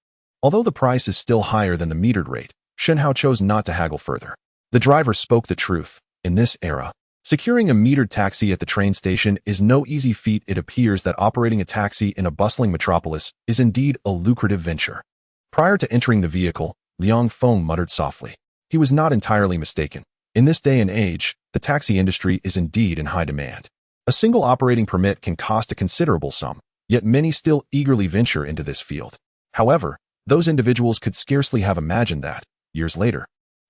Although the price is still higher than the metered rate, Shen Hao chose not to haggle further. The driver spoke the truth. In this era, securing a metered taxi at the train station is no easy feat. It appears that operating a taxi in a bustling metropolis is indeed a lucrative venture. Prior to entering the vehicle, Liang Feng muttered softly. He was not entirely mistaken. In this day and age, the taxi industry is indeed in high demand. A single operating permit can cost a considerable sum, yet many still eagerly venture into this field. However, those individuals could scarcely have imagined that, years later,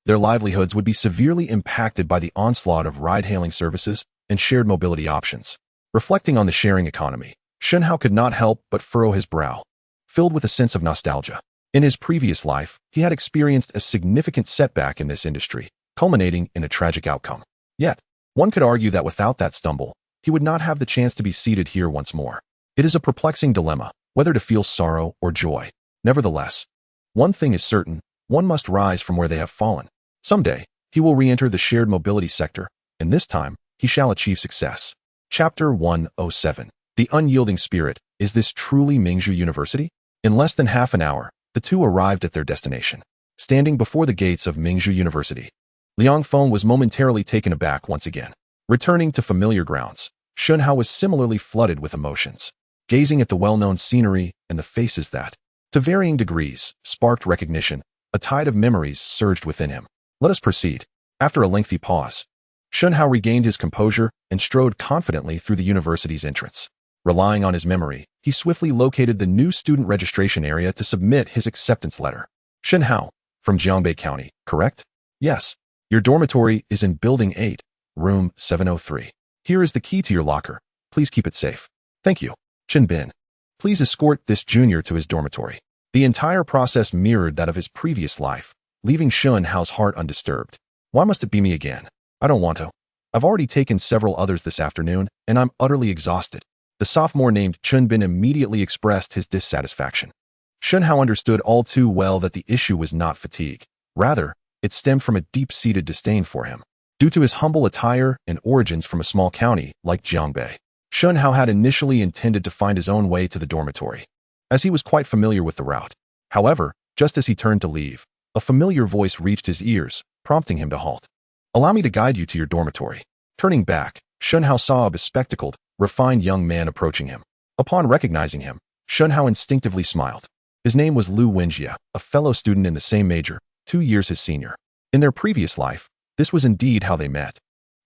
their livelihoods would be severely impacted by the onslaught of ride-hailing services and shared mobility options. Reflecting on the sharing economy, Shen Hao could not help but furrow his brow, filled with a sense of nostalgia. In his previous life, he had experienced a significant setback in this industry, culminating in a tragic outcome. Yet, one could argue that without that stumble, he would not have the chance to be seated here once more. It is a perplexing dilemma, whether to feel sorrow or joy. Nevertheless, one thing is certain, one must rise from where they have fallen. Someday, he will re-enter the shared mobility sector, and this time, he shall achieve success. Chapter 107. The Unyielding Spirit. Is this truly Mingzhu University? In less than half an hour, the two arrived at their destination. Standing before the gates of Mingzhu University, Liang Feng was momentarily taken aback once again. Returning to familiar grounds, Shen Hao was similarly flooded with emotions, gazing at the well-known scenery and the faces that, to varying degrees, sparked recognition. A tide of memories surged within him. Let us proceed. After a lengthy pause, Shen Hao regained his composure and strode confidently through the university's entrance. Relying on his memory, he swiftly located the new student registration area to submit his acceptance letter. Shen Hao, from Jiangbei County, correct? Yes. Your dormitory is in Building 8, Room 703. Here is the key to your locker. Please keep it safe. Thank you. Chen Bin. Please escort this junior to his dormitory. The entire process mirrored that of his previous life, leaving Shen Hao's heart undisturbed. Why must it be me again? I don't want to. I've already taken several others this afternoon, and I'm utterly exhausted. The sophomore named Chen Bin immediately expressed his dissatisfaction. Shen Hao understood all too well that the issue was not fatigue. Rather, it stemmed from a deep-seated disdain for him. Due to his humble attire and origins from a small county like Jiangbei, Shen Hao had initially intended to find his own way to the dormitory, as he was quite familiar with the route. However, just as he turned to leave, a familiar voice reached his ears, prompting him to halt. Allow me to guide you to your dormitory. Turning back, Shen Hao saw a bespectacled, refined young man approaching him. Upon recognizing him, Shen Hao instinctively smiled. His name was Lu Wenjie, a fellow student in the same major, 2 years his senior. In their previous life, this was indeed how they met,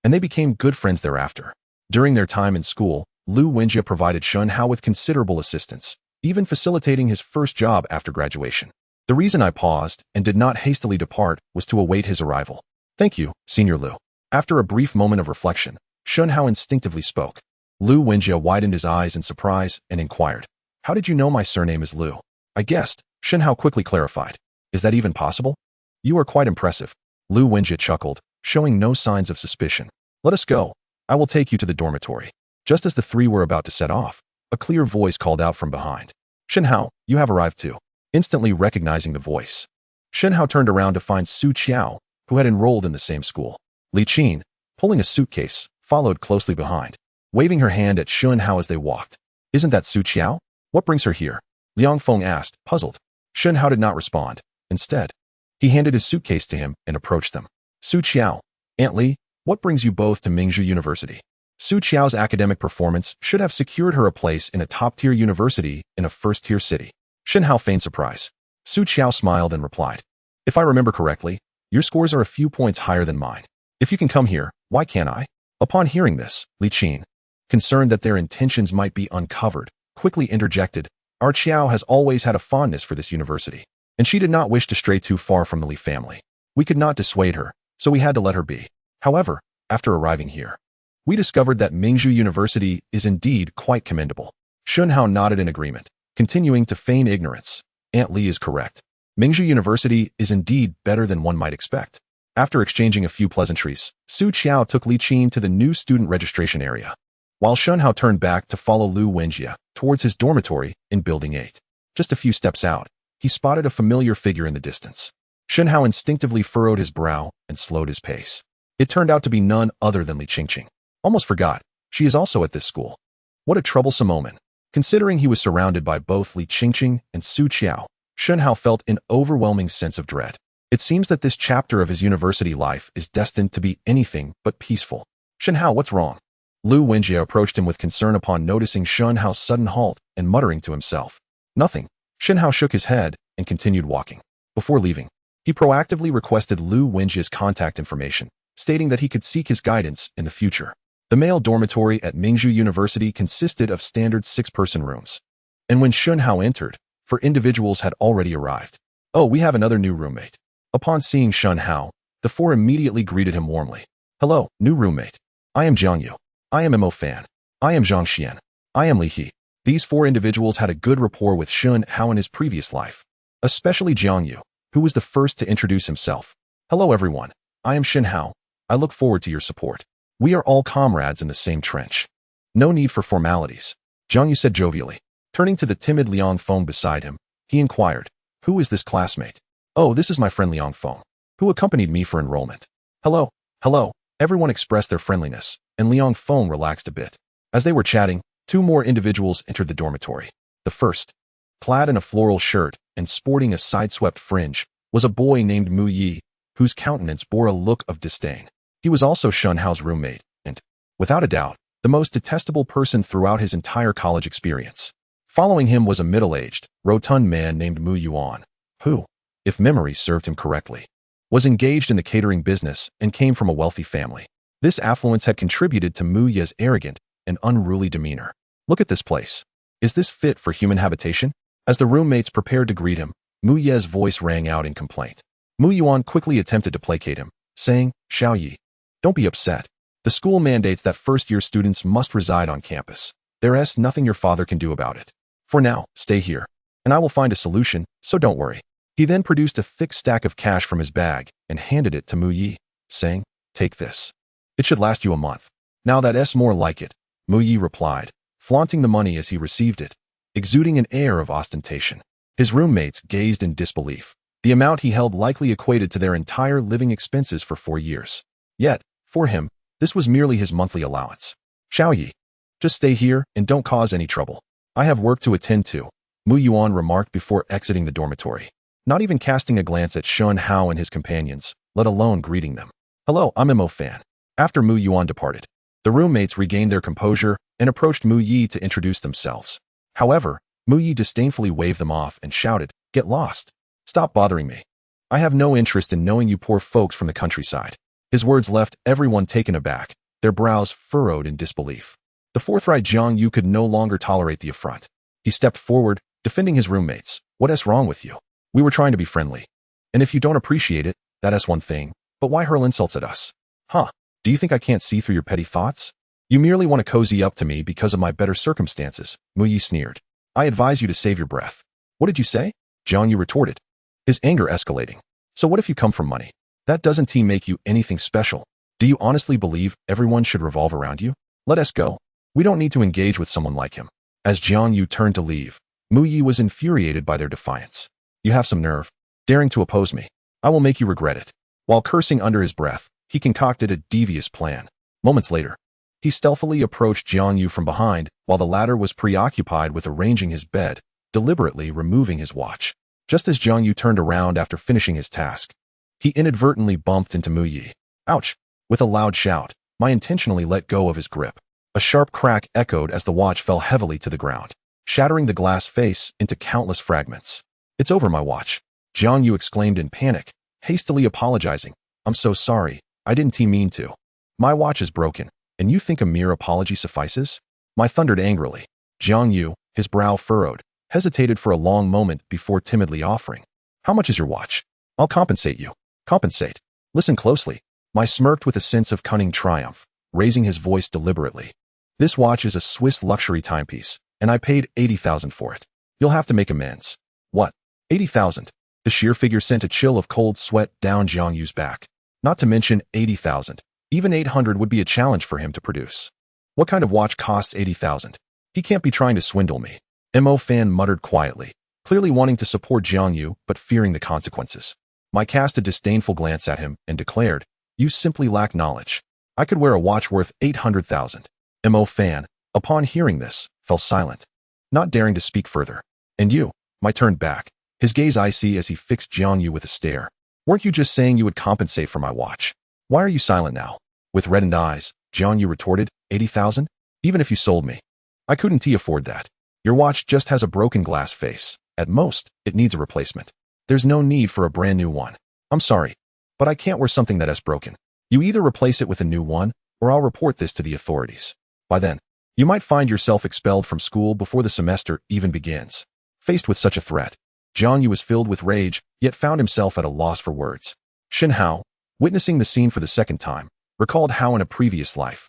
and they became good friends thereafter. During their time in school, Lu Wenjie provided Shen Hao with considerable assistance, even facilitating his first job after graduation. The reason I paused and did not hastily depart was to await his arrival. Thank you, Senior Lu. After a brief moment of reflection, Shen Hao instinctively spoke. Lu Wenjie widened his eyes in surprise and inquired, "How did you know my surname is Lu?" "I guessed," Shen Hao quickly clarified. "Is that even possible?" "You are quite impressive." Lu Wenjie chuckled, showing no signs of suspicion. "Let us go. I will take you to the dormitory." Just as the three were about to set off, a clear voice called out from behind. "Shen Hao, you have arrived too." Instantly recognizing the voice, Shen Hao turned around to find Su Qiao, who had enrolled in the same school. Li Qin, pulling a suitcase, followed closely behind, waving her hand at Shen Hao as they walked. "Isn't that Su Qiao? What brings her here?" Liang Feng asked, puzzled. Shen Hao did not respond. Instead, he handed his suitcase to him and approached them. "Su Qiao, Aunt Li, What brings you both to Mingzhu University? Su Qiao's academic performance should have secured her a place in a top-tier university in a first-tier city. Shen Hao feigned surprise. Su Qiao smiled and replied, "If I remember correctly, your scores are a few points higher than mine. If you can come here, why can't I?" Upon hearing this, Li Qin, concerned that their intentions might be uncovered, quickly interjected, "Our Qiao has always had a fondness for this university, and she did not wish to stray too far from the Li family. We could not dissuade her, so we had to let her be. However, after arriving here, we discovered that Mingzhu University is indeed quite commendable." Shen Hao nodded in agreement, continuing to feign ignorance. Aunt Li is correct. Mingzhu University is indeed better than one might expect. After exchanging a few pleasantries, Su Qiao took Li Qin to the new student registration area, while Shen Hao turned back to follow Lu Wenjie towards his dormitory in Building 8. Just a few steps out, he spotted a familiar figure in the distance. Shen Hao instinctively furrowed his brow and slowed his pace. It turned out to be none other than Li Qingqing. Almost forgot, she is also at this school. What a troublesome omen. Considering he was surrounded by both Li Qingqing and Su Qiao, Shen Hao felt an overwhelming sense of dread. It seems that this chapter of his university life is destined to be anything but peaceful. "Shen Hao, what's wrong?" Lu Wenjie approached him with concern upon noticing Shen Hao's sudden halt and muttering to himself, "Nothing." Shen Hao shook his head and continued walking. Before leaving, he proactively requested Lu Wenjie's contact information, stating that he could seek his guidance in the future. The male dormitory at Mingzhu University consisted of standard 6-person rooms. And when Shen Hao entered, 4 individuals had already arrived. "Oh, we have another new roommate." Upon seeing Shen Hao, the 4 immediately greeted him warmly. "Hello, new roommate. I am Jiang Yu. I am Mo Fan. I am Zhang Xian. I am Li He." These 4 individuals had a good rapport with Shen Hao in his previous life, especially Jiang Yu, who was the first to introduce himself. "Hello everyone. I am Shen Hao. I look forward to your support. We are all comrades in the same trench. No need for formalities," Jiang Yu said jovially. Turning to the timid Liang Feng beside him, he inquired, "Who is this classmate?" "Oh, this is my friend Liang Feng, who accompanied me for enrollment." "Hello, hello." Everyone expressed their friendliness, and Liang Feng relaxed a bit. As they were chatting, 2 more individuals entered the dormitory. The first, clad in a floral shirt and sporting a sideswept fringe, was a boy named Mu Yi, whose countenance bore a look of disdain. He was also Shen Hao's roommate, and, without a doubt, the most detestable person throughout his entire college experience. Following him was a middle-aged, rotund man named Mu Yuan, who, if memory served him correctly, was engaged in the catering business and came from a wealthy family. This affluence had contributed to Mu Ye's arrogant and unruly demeanor. "Look at this place. Is this fit for human habitation?" As the roommates prepared to greet him, Mu Ye's voice rang out in complaint. Mu Yuan quickly attempted to placate him, saying, "Xiao Yi, don't be upset. The school mandates that first-year students must reside on campus. There's nothing your father can do about it. For now, stay here, and I will find a solution, so don't worry." He then produced a thick stack of cash from his bag and handed it to Mu Yi, saying, "Take this. It should last you a month." "Now that's more like it," Mu Yi replied, flaunting the money as he received it, exuding an air of ostentation. His roommates gazed in disbelief. The amount he held likely equated to their entire living expenses for 4 years. Yet, for him, this was merely his monthly allowance. "Xiao Yi, just stay here and don't cause any trouble. I have work to attend to," Mu Yuan remarked before exiting the dormitory, not even casting a glance at Shen Hao and his companions, let alone greeting them. "Hello, I'm Mo Fan." After Mu Yuan departed, the roommates regained their composure and approached Mu Yi to introduce themselves. However, Mu Yi disdainfully waved them off and shouted, "Get lost. Stop bothering me. I have no interest in knowing you poor folks from the countryside." His words left everyone taken aback, their brows furrowed in disbelief. The forthright Jiang Yu could no longer tolerate the affront. He stepped forward, defending his roommates. "What's wrong with you? We were trying to be friendly. And if you don't appreciate it, that's one thing, but why hurl insults at us? Huh? Do you think I can't see through your petty thoughts? You merely want to cozy up to me because of my better circumstances," Mu Yi sneered. "I advise you to save your breath." "What did you say?" Jiang Yu retorted, his anger escalating. "So what if you come from money? That doesn't make you anything special. Do you honestly believe everyone should revolve around you? Let us go. We don't need to engage with someone like him." As Jiang Yu turned to leave, Mu Yi was infuriated by their defiance. "You have some nerve, daring to oppose me. I will make you regret it." While cursing under his breath, he concocted a devious plan. Moments later, he stealthily approached Jiang Yu from behind while the latter was preoccupied with arranging his bed, deliberately removing his watch. Just as Jiang Yu turned around after finishing his task, he inadvertently bumped into Mu Yi. "Ouch! With a loud shout, I intentionally let go of his grip. A sharp crack echoed as the watch fell heavily to the ground, shattering the glass face into countless fragments. "It's over, my watch," Jiang Yu exclaimed in panic, hastily apologizing. "I'm so sorry, I didn't mean to. My watch is broken, and you think a mere apology suffices?" I thundered angrily. Jiang Yu, his brow furrowed, hesitated for a long moment before timidly offering. "How much is your watch? I'll compensate you." "Compensate? Listen closely." I smirked with a sense of cunning triumph, raising his voice deliberately. "This watch is a Swiss luxury timepiece, and I paid 80,000 for it. You'll have to make amends." "What? 80,000? The sheer figure sent a chill of cold sweat down Jiang Yu's back. Not to mention 80,000. Even 800 would be a challenge for him to produce. What kind of watch costs 80,000? He can't be trying to swindle me. Mo Fan muttered quietly, clearly wanting to support Jiang Yu but fearing the consequences. I cast a disdainful glance at him and declared, "You simply lack knowledge. I could wear a watch worth 800,000. Mo Fan, upon hearing this, fell silent, not daring to speak further. "And you?" I turned back, his gaze icy as he fixed Jiang Yu with a stare. "Weren't you just saying you would compensate for my watch? Why are you silent now?" With reddened eyes, Jiang Yu retorted, 80,000? Even if you sold me, I couldn't afford that. Your watch just has a broken glass face. At most, it needs a replacement. There's no need for a brand new one. I'm sorry, but I can't wear something that is broken. You either replace it with a new one, or I'll report this to the authorities. By then, you might find yourself expelled from school before the semester even begins." Faced with such a threat, Jiang Yu was filled with rage, yet found himself at a loss for words. Shen Hao, witnessing the scene for the second time, recalled how in a previous life,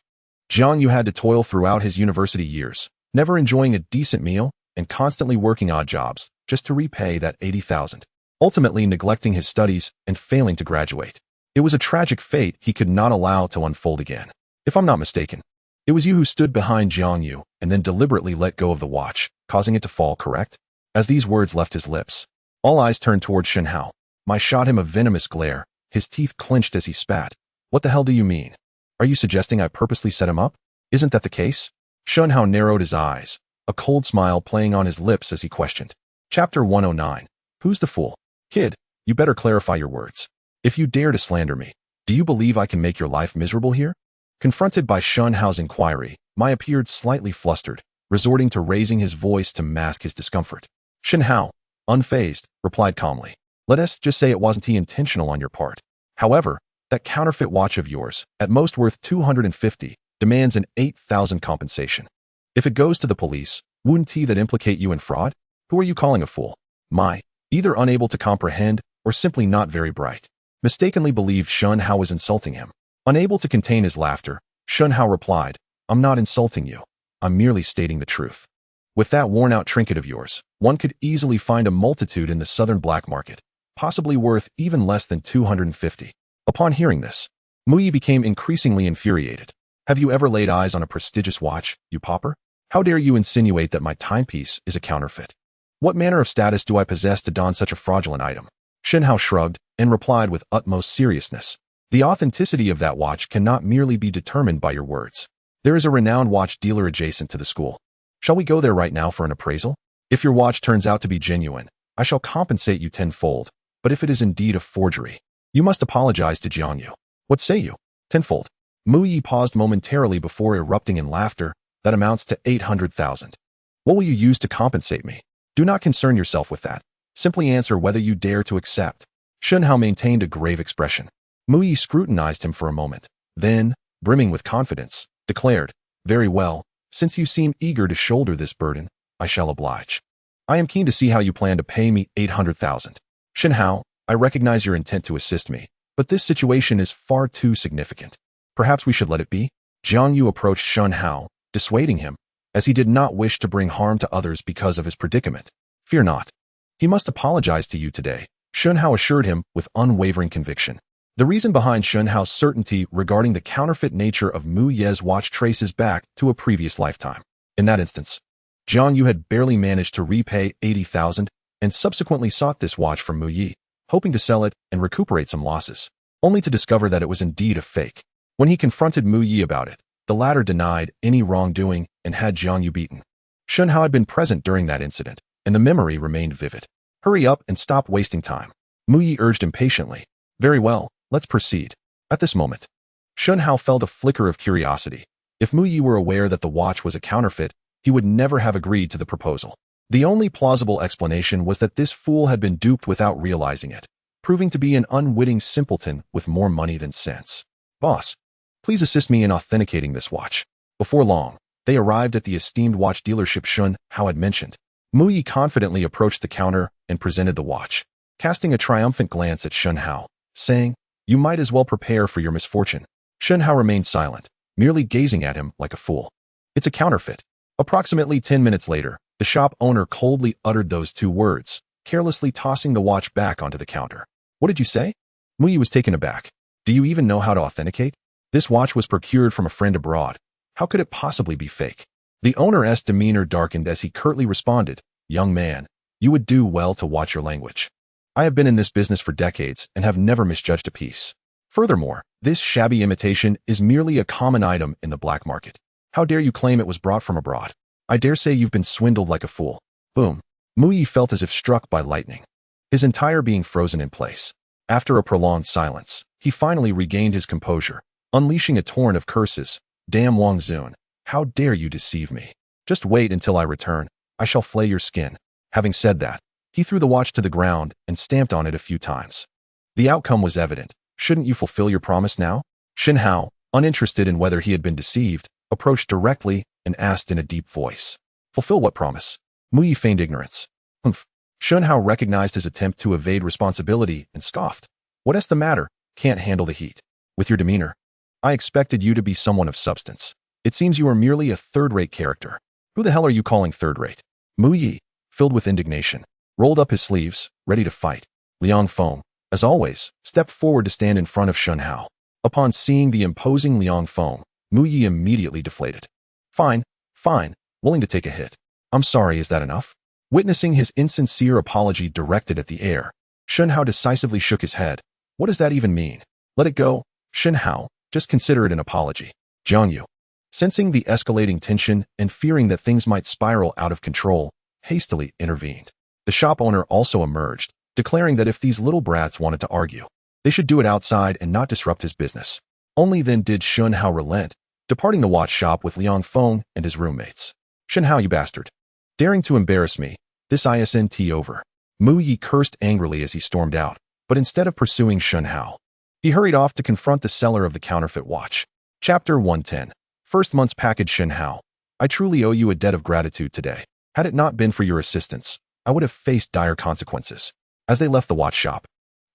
Jiang Yu had to toil throughout his university years, never enjoying a decent meal and constantly working odd jobs just to repay that 80,000, ultimately neglecting his studies and failing to graduate. It was a tragic fate he could not allow to unfold again. "If I'm not mistaken, it was you who stood behind Jiang Yu and then deliberately let go of the watch, causing it to fall, correct?" As these words left his lips, all eyes turned toward Shen Hao. I shot him a venomous glare, his teeth clenched as he spat. "What the hell do you mean? Are you suggesting I purposely set him up? Isn't that the case?" Shen Hao narrowed his eyes, a cold smile playing on his lips as he questioned. Chapter 109. Who's the fool? "Kid, you better clarify your words. If you dare to slander me, do you believe I can make your life miserable here?" Confronted by Shen Hao's inquiry, Mai appeared slightly flustered, resorting to raising his voice to mask his discomfort. Shen Hao, unfazed, replied calmly, "Let us just say it wasn't intentional on your part. However, that counterfeit watch of yours, at most worth 250, demands an 8,000 compensation. If it goes to the police, wouldn't that implicate you in fraud? Who are you calling a fool?" Mai, either unable to comprehend or simply not very bright, mistakenly believed Shen Hao was insulting him. Unable to contain his laughter, Shen Hao replied, "I'm not insulting you. I'm merely stating the truth. With that worn-out trinket of yours, one could easily find a multitude in the southern black market, possibly worth even less than 250. Upon hearing this, Muyi became increasingly infuriated. "Have you ever laid eyes on a prestigious watch, you pauper? How dare you insinuate that my timepiece is a counterfeit? What manner of status do I possess to don such a fraudulent item?" Shen Hao shrugged and replied with utmost seriousness, "The authenticity of that watch cannot merely be determined by your words. There is a renowned watch dealer adjacent to the school. Shall we go there right now for an appraisal? If your watch turns out to be genuine, I shall compensate you tenfold, but if it is indeed a forgery, you must apologize to Jiang Yu. What say you? Tenfold." Muyi paused momentarily before erupting in laughter. "That amounts to 800,000. What will you use to compensate me? Do not concern yourself with that. Simply answer whether you dare to accept." Shen Hao maintained a grave expression. Muyi scrutinized him for a moment, then, brimming with confidence, declared, "Very well, since you seem eager to shoulder this burden, I shall oblige. I am keen to see how you plan to pay me 800,000. Shen Hao, I recognize your intent to assist me, but this situation is far too significant. Perhaps we should let it be?" Jiang Yu approached Shen Hao, dissuading him, as he did not wish to bring harm to others because of his predicament. "Fear not. He must apologize to you today," Shen Hao assured him with unwavering conviction. The reason behind Shen Hao's certainty regarding the counterfeit nature of Mu Ye's watch traces back to a previous lifetime. In that instance, Jiang Yu had barely managed to repay 80,000 and subsequently sought this watch from Mu Ye, hoping to sell it and recuperate some losses, only to discover that it was indeed a fake. When he confronted Mu Ye about it, the latter denied any wrongdoing and had Jiang Yu beaten. Shen Hao had been present during that incident, and the memory remained vivid. "Hurry up and stop wasting time," Mu Ye urged impatiently. "Very well, let's proceed." At this moment, Shen Hao felt a flicker of curiosity. If Mu Yi were aware that the watch was a counterfeit, he would never have agreed to the proposal. The only plausible explanation was that this fool had been duped without realizing it, proving to be an unwitting simpleton with more money than sense. Boss, please assist me in authenticating this watch. Before long, they arrived at the esteemed watch dealership Shen Hao had mentioned. Mu Yi confidently approached the counter and presented the watch, casting a triumphant glance at Shen Hao, saying, "You might as well prepare for your misfortune." Shen Hao remained silent, merely gazing at him like a fool. "It's a counterfeit." Approximately 10 minutes later, the shop owner coldly uttered those two words, carelessly tossing the watch back onto the counter. "What did you say?" Mu Yi was taken aback. "Do you even know how to authenticate? This watch was procured from a friend abroad. How could it possibly be fake?" The owner's demeanor darkened as he curtly responded, "Young man, you would do well to watch your language. I have been in this business for decades and have never misjudged a piece. Furthermore, this shabby imitation is merely a common item in the black market. How dare you claim it was brought from abroad? I dare say you've been swindled like a fool." Boom. Mu Yi felt as if struck by lightning, his entire being frozen in place. After a prolonged silence, he finally regained his composure, unleashing a torrent of curses. "Damn Wang Zun, how dare you deceive me? Just wait until I return. I shall flay your skin." Having said that, he threw the watch to the ground and stamped on it a few times. The outcome was evident. "Shouldn't you fulfill your promise now?" Shen Hao, uninterested in whether he had been deceived, approached directly and asked in a deep voice. "Fulfill what promise?" Mu Yi feigned ignorance. "Humph." Shen Hao recognized his attempt to evade responsibility and scoffed. "What's the matter? Can't handle the heat? With your demeanor? I expected you to be someone of substance. It seems you are merely a third-rate character. Who the hell are you calling third-rate?" Mu Yi, filled with indignation, rolled up his sleeves, ready to fight. Liang Feng, as always, stepped forward to stand in front of Shen Hao. Upon seeing the imposing Liang Feng, Mu Yi immediately deflated. Fine, willing to take a hit. I'm sorry, is that enough?" Witnessing his insincere apology directed at the air, Shen Hao decisively shook his head. "What does that even mean? Let it go, Shen Hao, just consider it an apology." Jiang Yu, sensing the escalating tension and fearing that things might spiral out of control, hastily intervened. The shop owner also emerged, declaring that if these little brats wanted to argue, they should do it outside and not disrupt his business. Only then did Shen Hao relent, departing the watch shop with Liang Feng and his roommates. "Shen Hao, you bastard. Daring to embarrass me, this isn't over." Mu Yi cursed angrily as he stormed out, but instead of pursuing Shen Hao, he hurried off to confront the seller of the counterfeit watch. Chapter 110. First month's package. Shen Hao, I truly owe you a debt of gratitude today. Had it not been for your assistance, I would have faced dire consequences. As they left the watch shop,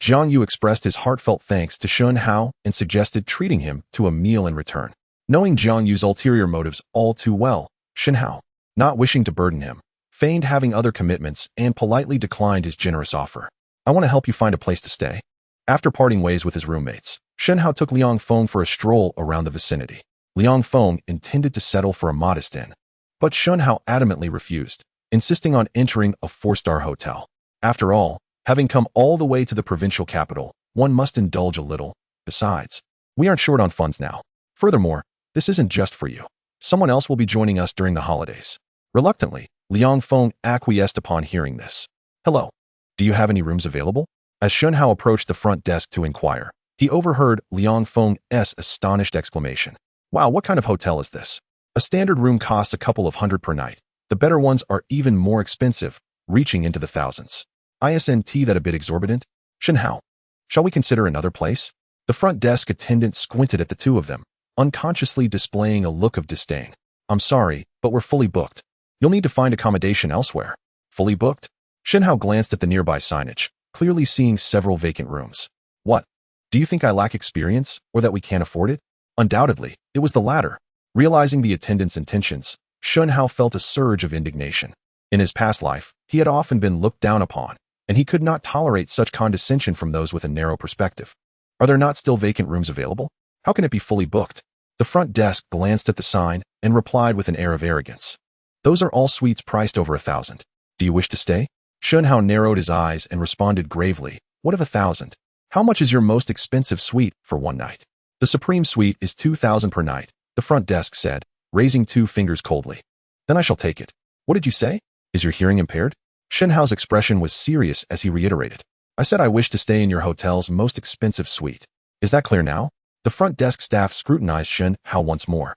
Jiang Yu expressed his heartfelt thanks to Shen Hao and suggested treating him to a meal in return. Knowing Jiang Yu's ulterior motives all too well, Shen Hao, not wishing to burden him, feigned having other commitments and politely declined his generous offer. "I want to help you find a place to stay." After parting ways with his roommates, Shen Hao took Liang Feng for a stroll around the vicinity. Liang Feng intended to settle for a modest inn, but Shen Hao adamantly refused, insisting on entering a 4-star hotel. After all, having come all the way to the provincial capital, one must indulge a little. Besides, we aren't short on funds now. Furthermore, this isn't just for you. Someone else will be joining us during the holidays. Reluctantly, Liang Feng acquiesced upon hearing this. "Hello. Do you have any rooms available?" As Shen Hao approached the front desk to inquire, he overheard Liang Feng's astonished exclamation. "Wow, what kind of hotel is this? A standard room costs a couple of hundred per night. The better ones are even more expensive, reaching into the thousands. Isn't that a bit exorbitant? Shen Hao, shall we consider another place?" The front desk attendant squinted at the two of them, unconsciously displaying a look of disdain. "I'm sorry, but we're fully booked. You'll need to find accommodation elsewhere." "Fully booked?" Shen Hao glanced at the nearby signage, clearly seeing several vacant rooms. "What? Do you think I lack experience, or that we can't afford it?" Undoubtedly, it was the latter. Realizing the attendant's intentions, Shen Hao felt a surge of indignation. In his past life, he had often been looked down upon, and he could not tolerate such condescension from those with a narrow perspective. "Are there not still vacant rooms available? How can it be fully booked?" The front desk glanced at the sign and replied with an air of arrogance. "Those are all suites priced over 1,000. Do you wish to stay?" Shen Hao narrowed his eyes and responded gravely, "What of 1,000? How much is your most expensive suite for one night?" "The Supreme Suite is 2,000 per night," the front desk said, raising 2 fingers coldly. "Then I shall take it." "What did you say? Is your hearing impaired?" Shen Hao's expression was serious as he reiterated. "I said I wish to stay in your hotel's most expensive suite. Is that clear now?" The front desk staff scrutinized Shen Hao once more,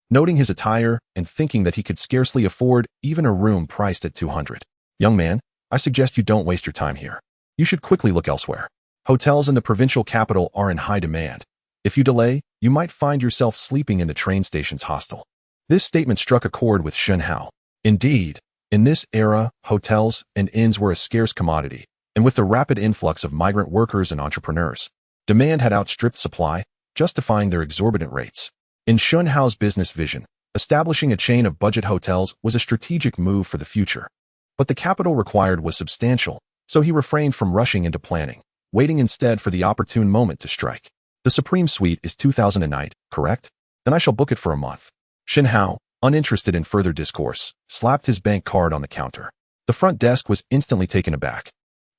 noting his attire and thinking that he could scarcely afford even a room priced at 200. Young man, I suggest you don't waste your time here. You should quickly look elsewhere. Hotels in the provincial capital are in high demand. If you delay, you might find yourself sleeping in the train station's hostel. This statement struck a chord with Shen Hao. Indeed, in this era, hotels and inns were a scarce commodity, and with the rapid influx of migrant workers and entrepreneurs, demand had outstripped supply, justifying their exorbitant rates. In Shen Hao's business vision, establishing a chain of budget hotels was a strategic move for the future. But the capital required was substantial, so he refrained from rushing into planning, waiting instead for the opportune moment to strike. The Supreme Suite is 2,000 a night, correct? Then I shall book it for a month. Shen Hao, uninterested in further discourse, slapped his bank card on the counter. The front desk was instantly taken aback.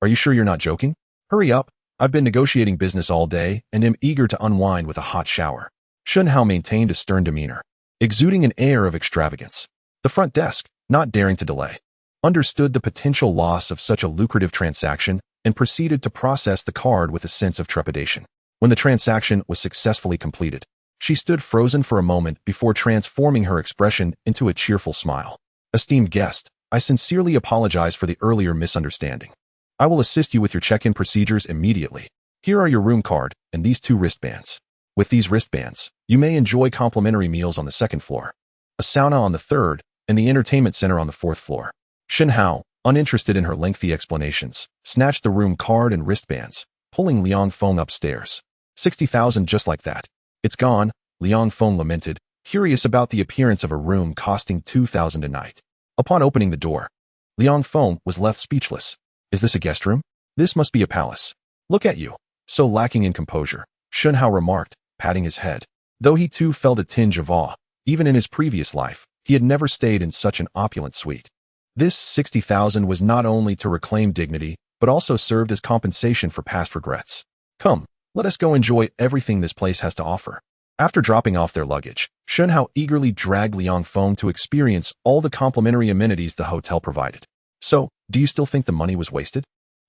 Are you sure you're not joking? Hurry up. I've been negotiating business all day and am eager to unwind with a hot shower. Shen Hao maintained a stern demeanor, exuding an air of extravagance. The front desk, not daring to delay, understood the potential loss of such a lucrative transaction and proceeded to process the card with a sense of trepidation. When the transaction was successfully completed, she stood frozen for a moment before transforming her expression into a cheerful smile. Esteemed guest, I sincerely apologize for the earlier misunderstanding. I will assist you with your check-in procedures immediately. Here are your room card and these 2 wristbands. With these wristbands, you may enjoy complimentary meals on the 2nd floor, a sauna on the 3rd, and the entertainment center on the 4th floor. Shen Hao, uninterested in her lengthy explanations, snatched the room card and wristbands, pulling Liang Feng upstairs. 60,000 just like that. It's gone, Liang Feng lamented, curious about the appearance of a room costing 2,000 a night. Upon opening the door, Liang Feng was left speechless. Is this a guest room? This must be a palace. Look at you, so lacking in composure, Shen Hao remarked, patting his head. Though he too felt a tinge of awe, even in his previous life, he had never stayed in such an opulent suite. This 60,000 was not only to reclaim dignity, but also served as compensation for past regrets. Come, let us go enjoy everything this place has to offer. After dropping off their luggage, Shen Hao eagerly dragged Liang Feng to experience all the complimentary amenities the hotel provided. So, do you still think the money was wasted?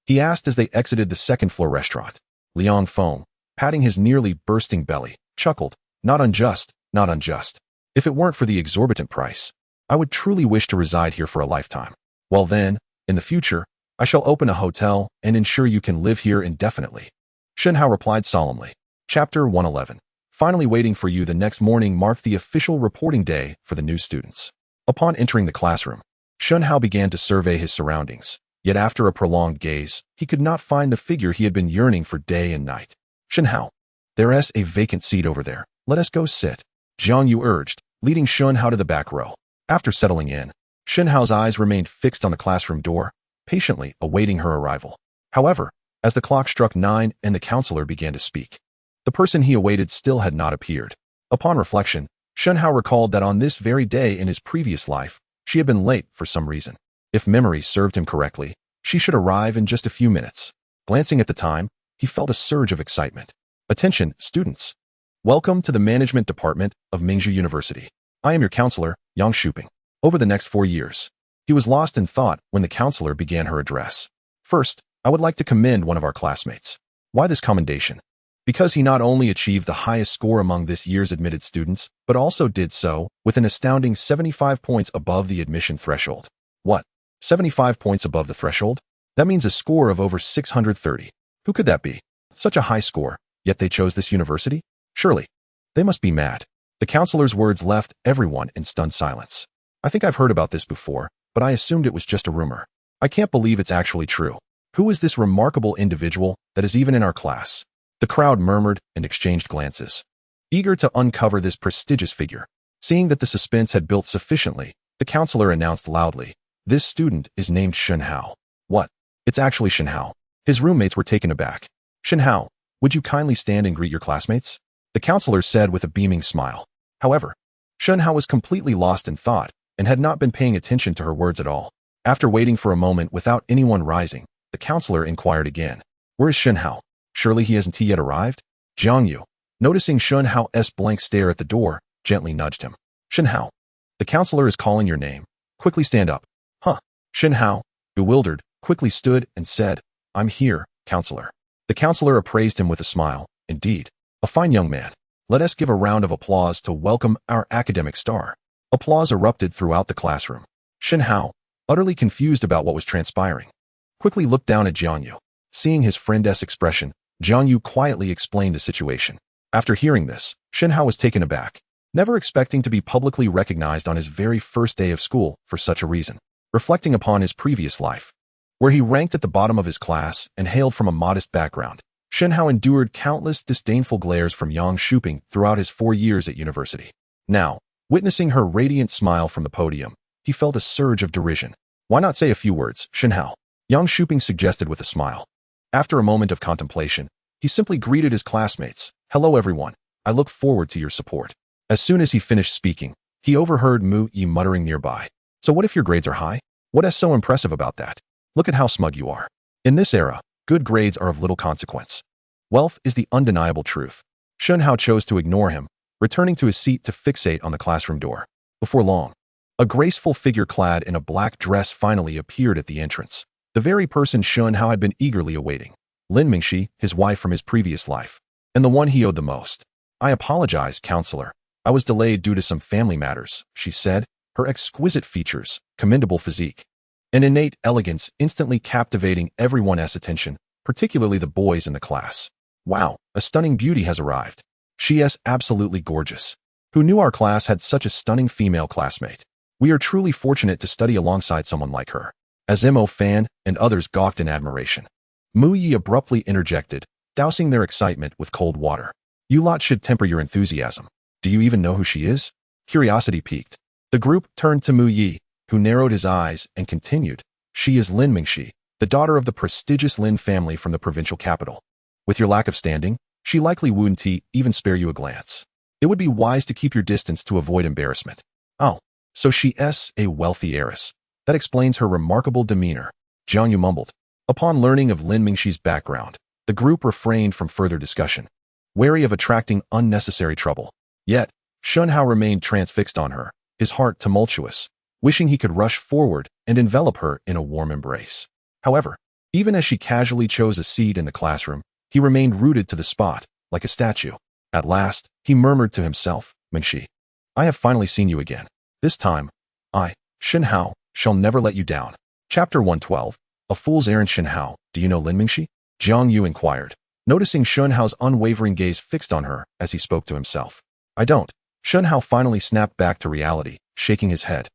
He asked as they exited the 2nd floor restaurant. Liang Feng, patting his nearly bursting belly, chuckled. Not unjust, not unjust. If it weren't for the exorbitant price, I would truly wish to reside here for a lifetime. Well then, in the future, I shall open a hotel and ensure you can live here indefinitely. Shen Hao replied solemnly. Chapter 111. Finally waiting for you the next morning marked the official reporting day for the new students. Upon entering the classroom, Shen Hao began to survey his surroundings, yet after a prolonged gaze, he could not find the figure he had been yearning for day and night. Shen Hao, there's a vacant seat over there. Let us go sit. Jiang Yu urged, leading Shen Hao to the back row. After settling in, Shen Hao's eyes remained fixed on the classroom door, patiently awaiting her arrival. However, as the clock struck 9 and the counselor began to speak, the person he awaited still had not appeared. Upon reflection, Shen Hao recalled that on this very day in his previous life, she had been late for some reason. If memory served him correctly, she should arrive in just a few minutes. Glancing at the time, he felt a surge of excitement. Attention, students. Welcome to the Management Department of Mingzhu University. I am your counselor, Yang Shuping. Over the next 4 years, he was lost in thought when the counselor began her address. First, I would like to commend one of our classmates. Why this commendation? Because he not only achieved the highest score among this year's admitted students, but also did so with an astounding 75 points above the admission threshold. What? 75 points above the threshold? That means a score of over 630. Who could that be? Such a high score, yet they chose this university? Surely, they must be mad. The counselor's words left everyone in stunned silence. I think I've heard about this before, but I assumed it was just a rumor. I can't believe it's actually true. Who is this remarkable individual that is even in our class? The crowd murmured and exchanged glances, eager to uncover this prestigious figure. Seeing that the suspense had built sufficiently, the counselor announced loudly, "This student is named Shen Hao." What? It's actually Shen Hao. His roommates were taken aback. Shen Hao, would you kindly stand and greet your classmates? The counselor said with a beaming smile. However, Shen Hao was completely lost in thought and had not been paying attention to her words at all. After waiting for a moment without anyone rising, the counselor inquired again. Where is Shen Hao? Surely he hasn't yet arrived? Jiang Yu, noticing Shen Hao's blank stare at the door, gently nudged him. Shen Hao, the counselor is calling your name. Quickly stand up. Huh? Shen Hao, bewildered, quickly stood and said, I'm here, counselor. The counselor appraised him with a smile. Indeed, a fine young man. Let us give a round of applause to welcome our academic star. Applause erupted throughout the classroom. Shen Hao, utterly confused about what was transpiring, quickly looked down at Jiangyu. Seeing his friend's expression, Jiangyu quietly explained the situation. After hearing this, Shen Hao was taken aback, never expecting to be publicly recognized on his very first day of school for such a reason. Reflecting upon his previous life, where he ranked at the bottom of his class and hailed from a modest background, Shen Hao endured countless disdainful glares from Yang Shuping throughout his 4 years at university. Now, witnessing her radiant smile from the podium, he felt a surge of derision. Why not say a few words, Shen Hao? Yang Shuping suggested with a smile. After a moment of contemplation, he simply greeted his classmates. Hello everyone, I look forward to your support. As soon as he finished speaking, he overheard Mu Yi muttering nearby. So what if your grades are high? What is so impressive about that? Look at how smug you are. In this era, good grades are of little consequence. Wealth is the undeniable truth. Shen Hao chose to ignore him, returning to his seat to fixate on the classroom door. Before long, a graceful figure clad in a black dress finally appeared at the entrance. The very person Shen Hao had been eagerly awaiting. Lin Mingxi, his wife from his previous life, and the one he owed the most. I apologize, counselor. I was delayed due to some family matters, she said, her exquisite features, commendable physique, and innate elegance instantly captivating everyone's attention, particularly the boys in the class. Wow, a stunning beauty has arrived. She is absolutely gorgeous. Who knew our class had such a stunning female classmate? We are truly fortunate to study alongside someone like her. As Mo Fan and others gawked in admiration, Mu Yi abruptly interjected, dousing their excitement with cold water. You lot should temper your enthusiasm. Do you even know who she is? Curiosity piqued. The group turned to Mu Yi, who narrowed his eyes and continued. She is Lin Mingxi, the daughter of the prestigious Lin family from the provincial capital. With your lack of standing, she likely wouldn't even spare you a glance. It would be wise to keep your distance to avoid embarrassment. Oh, so she is a wealthy heiress. That explains her remarkable demeanor, Jiang Yu mumbled. Upon learning of Lin Mingxi's background, the group refrained from further discussion, wary of attracting unnecessary trouble. Yet, Shen Hao remained transfixed on her, his heart tumultuous, wishing he could rush forward and envelop her in a warm embrace. However, even as she casually chose a seat in the classroom, he remained rooted to the spot, like a statue. At last, he murmured to himself, Mingxi, I have finally seen you again. This time, I, Shen Hao, shall never let you down. Chapter 112, A Fool's Errand. Shen Hao, do you know Lin Mingxi? Jiang Yu inquired, noticing Shen Hao's unwavering gaze fixed on her as he spoke to himself. I don't. Shen Hao finally snapped back to reality, shaking his head.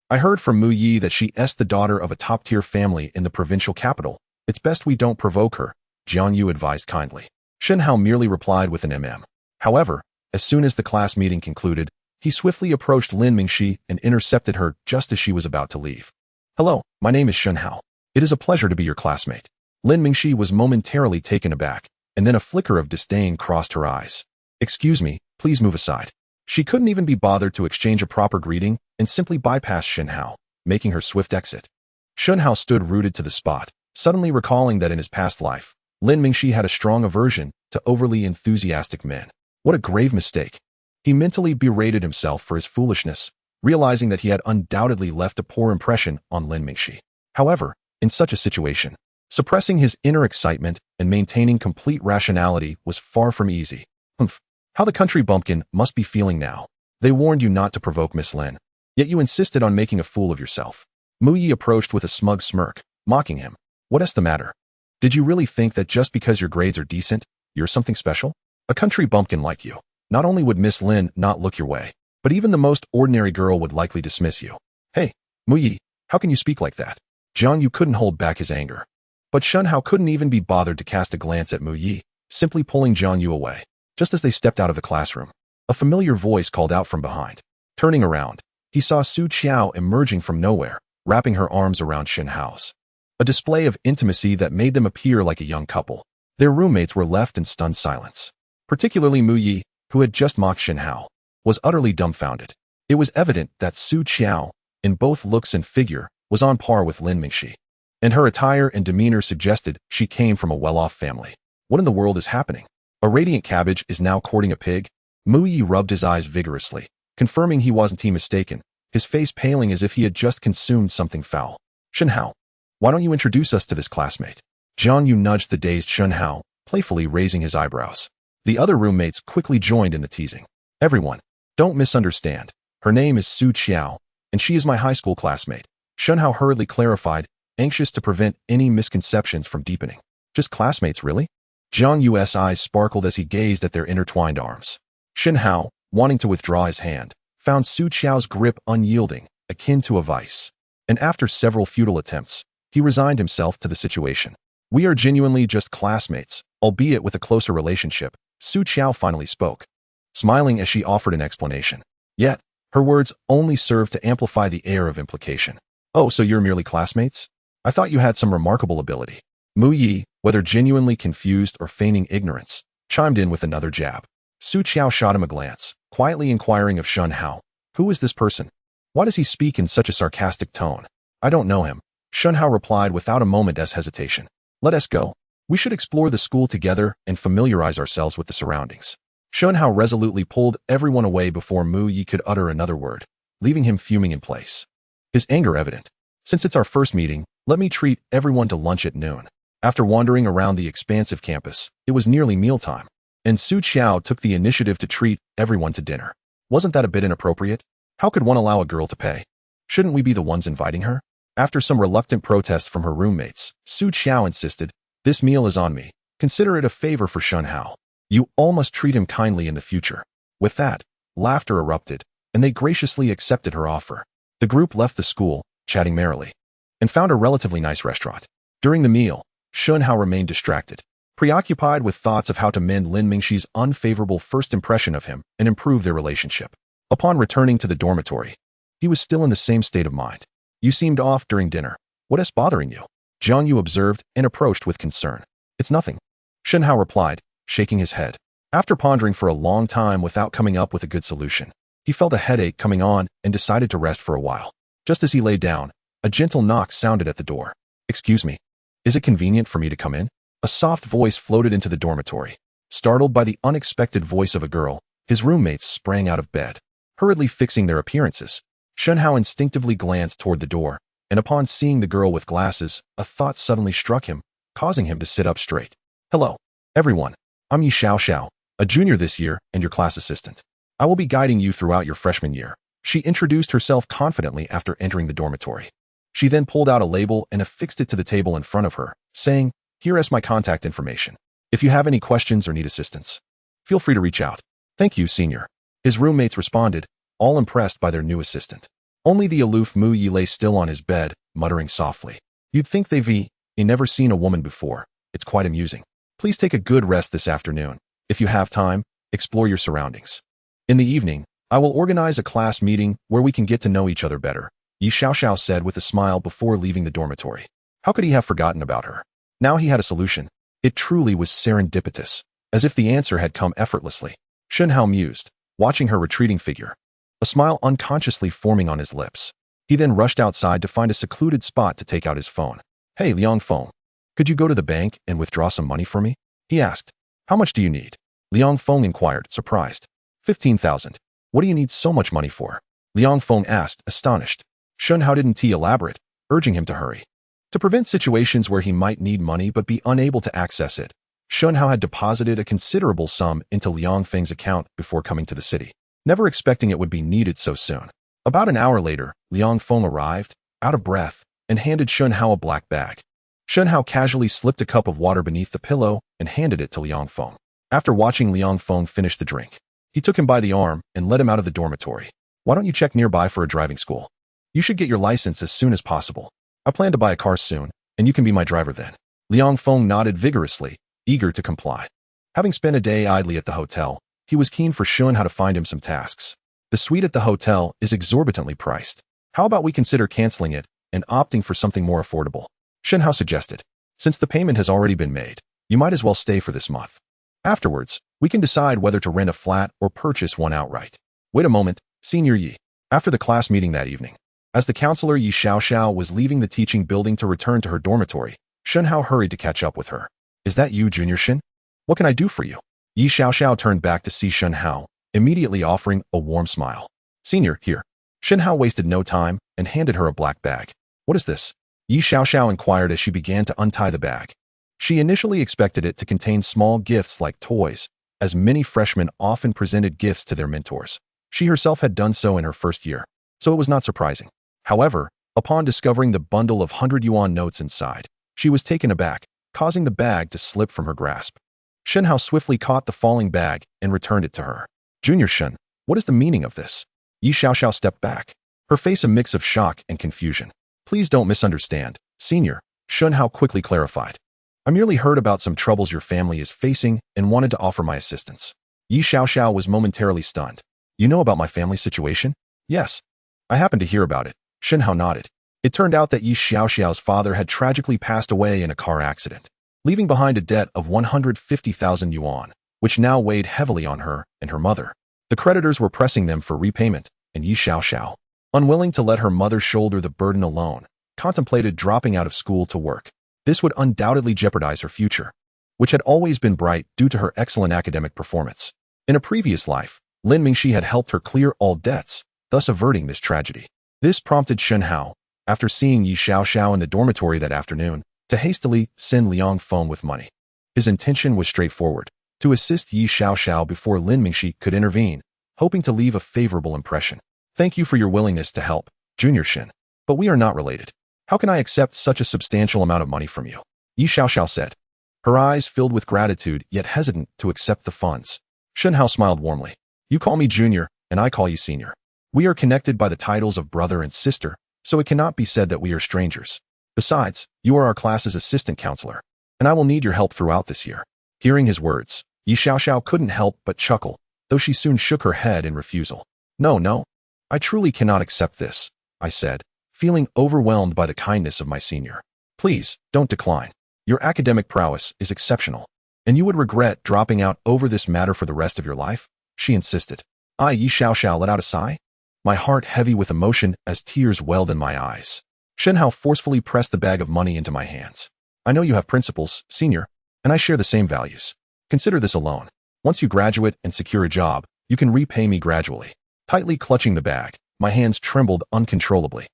I heard from Mu Yi that she is the daughter of a top-tier family in the provincial capital. It's best we don't provoke her, Jiang Yu advised kindly. Shen Hao merely replied with an However, as soon as the class meeting concluded, he swiftly approached Lin Mingxi and intercepted her just as she was about to leave. Hello, my name is Shen Hao. It is a pleasure to be your classmate. Lin Mingxi was momentarily taken aback, and then a flicker of disdain crossed her eyes. Excuse me, please move aside. She couldn't even be bothered to exchange a proper greeting and simply bypassed Shen Hao, making her swift exit. Shen Hao stood rooted to the spot, suddenly recalling that in his past life, Lin Mingxi had a strong aversion to overly enthusiastic men. What a grave mistake. He mentally berated himself for his foolishness, realizing that he had undoubtedly left a poor impression on Lin Mingxi. However, in such a situation, suppressing his inner excitement and maintaining complete rationality was far from easy. Humph. How the country bumpkin must be feeling now. They warned you not to provoke Miss Lin, yet you insisted on making a fool of yourself. Mu Yi approached with a smug smirk, mocking him. What is the matter? Did you really think that just because your grades are decent, you're something special? A country bumpkin like you. Not only would Miss Lin not look your way, but even the most ordinary girl would likely dismiss you. Hey, Mu Yi, how can you speak like that? Jiang Yu couldn't hold back his anger. But Shen Hao couldn't even be bothered to cast a glance at Mu Yi, simply pulling Jiang Yu away. Just as they stepped out of the classroom, a familiar voice called out from behind. Turning around, he saw Su Qiao emerging from nowhere, wrapping her arms around Shen Hao's. A display of intimacy that made them appear like a young couple. Their roommates were left in stunned silence. Particularly Mu Yi, who had just mocked Shen Hao, was utterly dumbfounded. It was evident that Su Qiao, in both looks and figure, was on par with Lin Mingxi, and her attire and demeanor suggested she came from a well-off family. What in the world is happening? A radiant cabbage is now courting a pig? Mu Yi rubbed his eyes vigorously, confirming he wasn't mistaken, his face paling as if he had just consumed something foul. Shen Hao, why don't you introduce us to this classmate? Jiang Yu nudged the dazed Shen Hao, playfully raising his eyebrows. The other roommates quickly joined in the teasing. Everyone, don't misunderstand. Her name is Su Qiao, and she is my high school classmate. Shen Hao hurriedly clarified, anxious to prevent any misconceptions from deepening. Just classmates, really? Jiang Yu's eyes sparkled as he gazed at their intertwined arms. Shen Hao, wanting to withdraw his hand, found Su Qiao's grip unyielding, akin to a vice. And after several futile attempts, he resigned himself to the situation. We are genuinely just classmates, albeit with a closer relationship, Su Qiao finally spoke, smiling as she offered an explanation. Yet, her words only served to amplify the air of implication. Oh, so you're merely classmates? I thought you had some remarkable ability. Mu Yi, whether genuinely confused or feigning ignorance, chimed in with another jab. Su Qiao shot him a glance, quietly inquiring of Shen Hao. Who is this person? Why does he speak in such a sarcastic tone? I don't know him. Shen Hao replied without a moment's hesitation. Let us go. We should explore the school together and familiarize ourselves with the surroundings. Shen Hao resolutely pulled everyone away before Mu Yi could utter another word, leaving him fuming in place. His anger evident. Since it's our first meeting, let me treat everyone to lunch at noon. After wandering around the expansive campus, it was nearly mealtime, and Su Qiao took the initiative to treat everyone to dinner. Wasn't that a bit inappropriate? How could one allow a girl to pay? Shouldn't we be the ones inviting her? After some reluctant protest from her roommates, Su Qiao insisted, this meal is on me. Consider it a favor for Shen Hao. You all must treat him kindly in the future. With that, laughter erupted, and they graciously accepted her offer. The group left the school, chatting merrily, and found a relatively nice restaurant. During the meal, Shen Hao remained distracted, preoccupied with thoughts of how to mend Lin Mingxi's unfavorable first impression of him and improve their relationship. Upon returning to the dormitory, he was still in the same state of mind. You seemed off during dinner. What is bothering you? Jiang Yu observed and approached with concern. It's nothing. Shen Hao replied, shaking his head. After pondering for a long time without coming up with a good solution, he felt a headache coming on and decided to rest for a while. Just as he lay down, a gentle knock sounded at the door. Excuse me. Is it convenient for me to come in? A soft voice floated into the dormitory. Startled by the unexpected voice of a girl, his roommates sprang out of bed, hurriedly fixing their appearances. Shen Hao instinctively glanced toward the door, and upon seeing the girl with glasses, a thought suddenly struck him, causing him to sit up straight. Hello, everyone. I'm Yi Xiao, a junior this year and your class assistant. I will be guiding you throughout your freshman year. She introduced herself confidently after entering the dormitory. She then pulled out a label and affixed it to the table in front of her, saying, Here is my contact information. If you have any questions or need assistance, feel free to reach out. Thank you, senior. His roommates responded, all impressed by their new assistant. Only the aloof Mu Yi lay still on his bed, muttering softly. You'd think they've never seen a woman before. It's quite amusing. Please take a good rest this afternoon. If you have time, explore your surroundings. In the evening, I will organize a class meeting where we can get to know each other better, Yi Xiao said with a smile before leaving the dormitory. How could he have forgotten about her? Now he had a solution. It truly was serendipitous, as if the answer had come effortlessly. Shen Hao mused, watching her retreating figure, a smile unconsciously forming on his lips. He then rushed outside to find a secluded spot to take out his phone. Hey, Liang Feng, could you go to the bank and withdraw some money for me? He asked. How much do you need? Liang Feng inquired, surprised. 15,000. What do you need so much money for? Liang Feng asked, astonished. Shen Hao didn't elaborate, urging him to hurry. To prevent situations where he might need money but be unable to access it, Shen Hao had deposited a considerable sum into Liang Feng's account before coming to the city, never expecting it would be needed so soon. About an hour later, Liang Feng arrived, out of breath, and handed Shen Hao a black bag. Shen Hao casually slipped a cup of water beneath the pillow and handed it to Liang Feng. After watching Liang Feng finish the drink, he took him by the arm and led him out of the dormitory. Why don't you check nearby for a driving school? You should get your license as soon as possible. I plan to buy a car soon, and you can be my driver then. Liang Feng nodded vigorously, eager to comply. Having spent a day idly at the hotel, he was keen for Shen Hao to find him some tasks. The suite at the hotel is exorbitantly priced. How about we consider canceling it and opting for something more affordable? Shen Hao suggested. Since the payment has already been made, you might as well stay for this month. Afterwards, we can decide whether to rent a flat or purchase one outright. Wait a moment, Senior Yi. After the class meeting that evening, as the counselor Yi Xiao was leaving the teaching building to return to her dormitory, Shen Hao hurried to catch up with her. Is that you, Junior Shen? What can I do for you? Yi Xiao turned back to see Shen Hao, immediately offering a warm smile. Senior, here. Shen Hao wasted no time and handed her a black bag. What is this? Yi Xiao inquired as she began to untie the bag. She initially expected it to contain small gifts like toys, as many freshmen often presented gifts to their mentors. She herself had done so in her first year, so it was not surprising. However, upon discovering the bundle of 100 yuan notes inside, she was taken aback, causing the bag to slip from her grasp. Shen Hao swiftly caught the falling bag and returned it to her. Junior Shen, what is the meaning of this? Yi Xiaoxiao stepped back, her face a mix of shock and confusion. Please don't misunderstand, Senior, Shen Hao quickly clarified. I merely heard about some troubles your family is facing and wanted to offer my assistance. Yi Xiaoxiao was momentarily stunned. You know about my family situation? Yes. I happened to hear about it. Shen Hao nodded. It turned out that Yi Xiaoxiao's father had tragically passed away in a car accident, leaving behind a debt of 150,000 yuan, which now weighed heavily on her and her mother. The creditors were pressing them for repayment, and Yi Xiaoxiao, unwilling to let her mother shoulder the burden alone, contemplated dropping out of school to work. This would undoubtedly jeopardize her future, which had always been bright due to her excellent academic performance. In a previous life, Lin Mingxi had helped her clear all debts, thus averting this tragedy. This prompted Shen Hao, after seeing Yi Xiaoxiao in the dormitory that afternoon, to hastily send Liang Feng with money. His intention was straightforward, to assist Yi Xiaoxiao before Lin Mingxi could intervene, hoping to leave a favorable impression. Thank you for your willingness to help, Junior Shen, but we are not related. How can I accept such a substantial amount of money from you? Yi Xiaoxiao said, her eyes filled with gratitude yet hesitant to accept the funds. Shen Hao smiled warmly. You call me Junior, and I call you Senior. We are connected by the titles of brother and sister, so it cannot be said that we are strangers. Besides, you are our class's assistant counselor, and I will need your help throughout this year. Hearing his words, Yi Xiaoxiao couldn't help but chuckle, though she soon shook her head in refusal. No, I truly cannot accept this, I said, feeling overwhelmed by the kindness of my senior. Please, don't decline. Your academic prowess is exceptional, and you would regret dropping out over this matter for the rest of your life, she insisted. Yi Xiaoxiao let out a sigh, my heart heavy with emotion as tears welled in my eyes. Shen Hao forcefully pressed the bag of money into my hands. I know you have principles, Senior, and I share the same values. Consider this a loan. Once you graduate and secure a job, you can repay me gradually. Tightly clutching the bag, my hands trembled uncontrollably.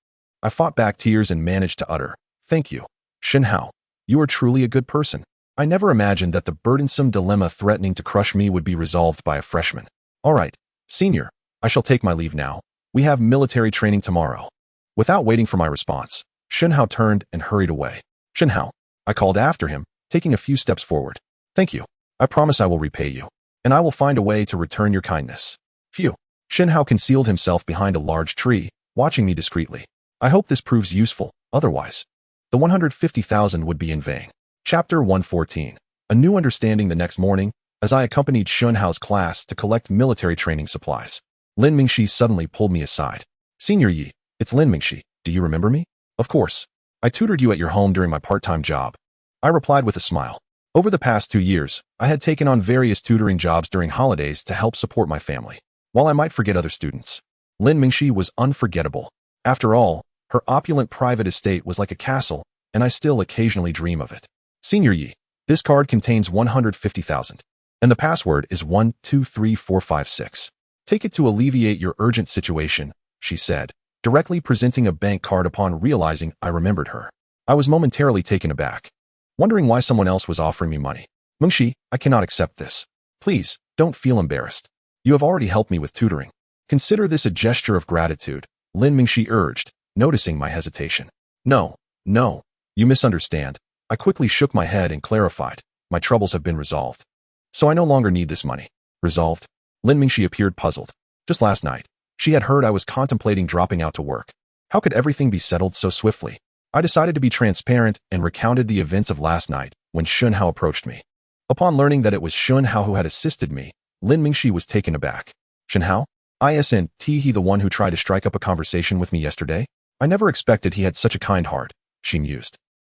I fought back tears and managed to utter, thank you, Shen Hao. You are truly a good person. I never imagined that the burdensome dilemma threatening to crush me would be resolved by a freshman. All right, Senior, I shall take my leave now. We have military training tomorrow. Without waiting for my response, Shen Hao turned and hurried away. Shen Hao, I called after him, taking a few steps forward. Thank you. I promise I will repay you, and I will find a way to return your kindness. Phew. Shen Hao concealed himself behind a large tree, watching me discreetly. I hope this proves useful, otherwise, the 150,000 would be in vain. Chapter 114. A new understanding. The next morning, as I accompanied Shen Hao's class to collect military training supplies, Lin Mingxi suddenly pulled me aside. Senior Yi, it's Lin Mingxi. Do you remember me? Of course. I tutored you at your home during my part-time job. I replied with a smile. Over the past 2 years, I had taken on various tutoring jobs during holidays to help support my family. While I might forget other students, Lin Mingxi was unforgettable. After all, her opulent private estate was like a castle, and I still occasionally dream of it. Senior Yi, this card contains 150,000, and the password is 123456. Take it to alleviate your urgent situation, she said, directly presenting a bank card upon realizing I remembered her. I was momentarily taken aback, wondering why someone else was offering me money. Mingxi, I cannot accept this. Please, don't feel embarrassed. You have already helped me with tutoring. Consider this a gesture of gratitude, Lin Mingxi urged, noticing my hesitation. No, you misunderstand. I quickly shook my head and clarified, my troubles have been resolved. So I no longer need this money. Resolved? Lin Mingxi appeared puzzled. Just last night, she had heard I was contemplating dropping out to work. How could everything be settled so swiftly? I decided to be transparent and recounted the events of last night when Shen Hao approached me. Upon learning that it was Shen Hao who had assisted me, Lin Mingxi was taken aback. Shen Hao? Isn't he the one who tried to strike up a conversation with me yesterday? I never expected he had such a kind heart, she mused.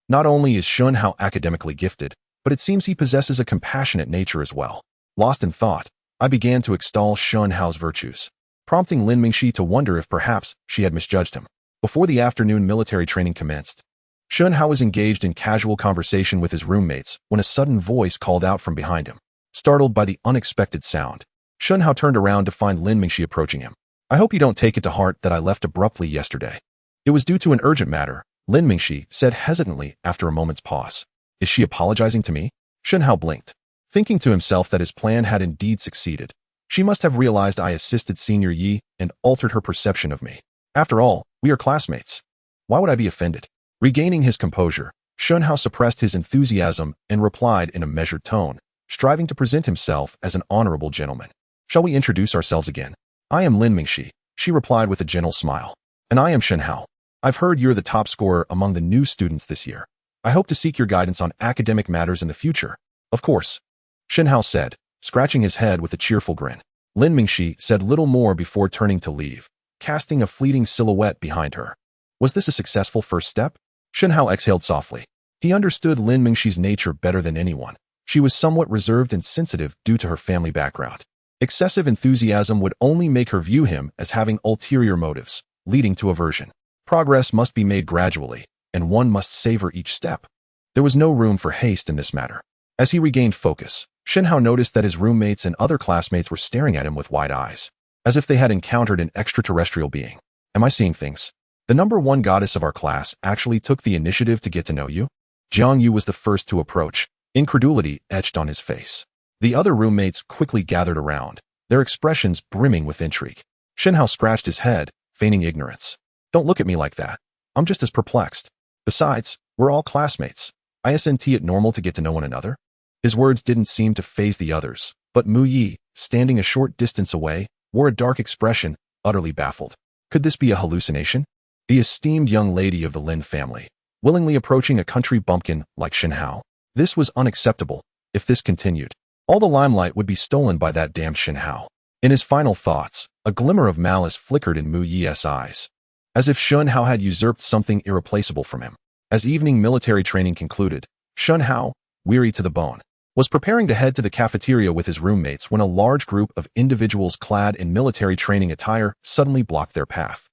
Not only is Shen Hao academically gifted, but it seems he possesses a compassionate nature as well. Lost in thought, I began to extol Shen Hao's virtues, prompting Lin Mingxi to wonder if perhaps she had misjudged him. Before the afternoon military training commenced, Shen Hao was engaged in casual conversation with his roommates when a sudden voice called out from behind him. Startled by the unexpected sound, Shen Hao turned around to find Lin Mingxi approaching him. I hope you don't take it to heart that I left abruptly yesterday. It was due to an urgent matter, Lin Mingxi said hesitantly after a moment's pause. Is she apologizing to me? Shen Hao blinked, Thinking to himself that his plan had indeed succeeded. She must have realized I assisted Senior Yi and altered her perception of me. After all, we are classmates. Why would I be offended? Regaining his composure, Shen Hao suppressed his enthusiasm and replied in a measured tone, striving to present himself as an honorable gentleman. Shall we introduce ourselves again? I am Lin Mingxi, she replied with a gentle smile. And I am Shen Hao. I've heard you're the top scorer among the new students this year. I hope to seek your guidance on academic matters in the future. Of course, Shen Hao said, scratching his head with a cheerful grin. Lin Mingxi said little more before turning to leave, casting a fleeting silhouette behind her. Was this a successful first step? Shen Hao exhaled softly. He understood Lin Mingxi's nature better than anyone. She was somewhat reserved and sensitive due to her family background. Excessive enthusiasm would only make her view him as having ulterior motives, leading to aversion. Progress must be made gradually, and one must savor each step. There was no room for haste in this matter. As he regained focus, Shen Hao noticed that his roommates and other classmates were staring at him with wide eyes, as if they had encountered an extraterrestrial being. Am I seeing things? The number one goddess of our class actually took the initiative to get to know you? Jiang Yu was the first to approach, incredulity etched on his face. The other roommates quickly gathered around, their expressions brimming with intrigue. Shen Hao scratched his head, feigning ignorance. Don't look at me like that. I'm just as perplexed. Besides, we're all classmates. Isn't it normal to get to know one another? His words didn't seem to faze the others, but Mu Yi, standing a short distance away, wore a dark expression, utterly baffled. Could this be a hallucination? The esteemed young lady of the Lin family, willingly approaching a country bumpkin like Shen Hao? This was unacceptable. If this continued, all the limelight would be stolen by that damned Shen Hao. In his final thoughts, a glimmer of malice flickered in Mu Yi's eyes, as if Shen Hao had usurped something irreplaceable from him. As evening military training concluded, Shen Hao, weary to the bone, was preparing to head to the cafeteria with his roommates when a large group of individuals clad in military training attire suddenly blocked their path.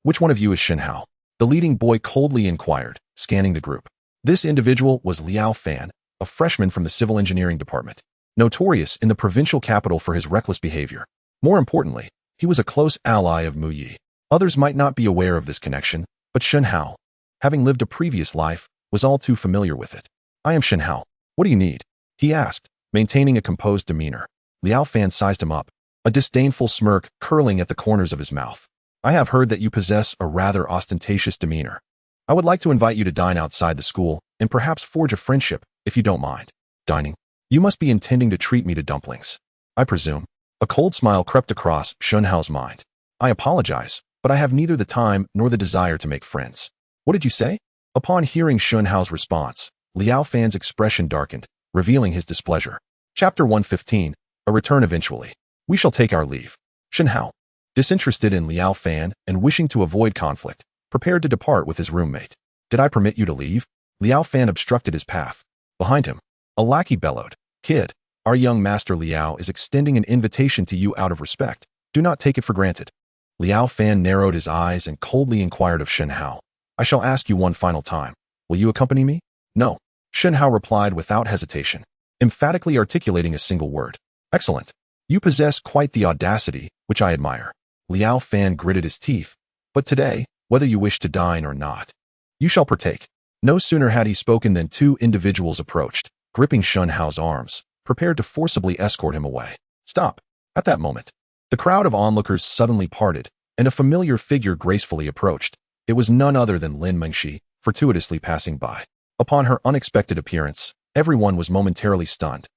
Which one of you is Shen Hao? The leading boy coldly inquired, scanning the group. This individual was Liao Fan, a freshman from the civil engineering department, notorious in the provincial capital for his reckless behavior. More importantly, he was a close ally of Mu Yi. Others might not be aware of this connection, but Shen Hao, having lived a previous life, was all too familiar with it. I am Shen Hao. What do you need? He asked, maintaining a composed demeanor. Liao Fan sized him up, a disdainful smirk curling at the corners of his mouth. I have heard that you possess a rather ostentatious demeanor. I would like to invite you to dine outside the school and perhaps forge a friendship, if you don't mind. Dining? You must be intending to treat me to dumplings, I presume. A cold smile crept across Shen Hao's mind. I apologize, but I have neither the time nor the desire to make friends. What did you say? Upon hearing Shen Hao's response, Liao Fan's expression darkened, revealing his displeasure. Chapter 115, A Return Eventually. We shall take our leave. Shen Hao, disinterested in Liao Fan and wishing to avoid conflict, prepared to depart with his roommate. Did I permit you to leave? Liao Fan obstructed his path. Behind him, a lackey bellowed. Kid, our young master Liao is extending an invitation to you out of respect. Do not take it for granted. Liao Fan narrowed his eyes and coldly inquired of Shen Hao. I shall ask you one final time. Will you accompany me? No. Shen Hao replied without hesitation, emphatically articulating a single word. Excellent. You possess quite the audacity, which I admire. Liao Fan gritted his teeth. But today, whether you wish to dine or not, you shall partake. No sooner had he spoken than two individuals approached, gripping Shen Hao's arms, prepared to forcibly escort him away. Stop. At that moment, the crowd of onlookers suddenly parted, and a familiar figure gracefully approached. It was none other than Lin Mingxi, fortuitously passing by. Upon her unexpected appearance, everyone was momentarily stunned,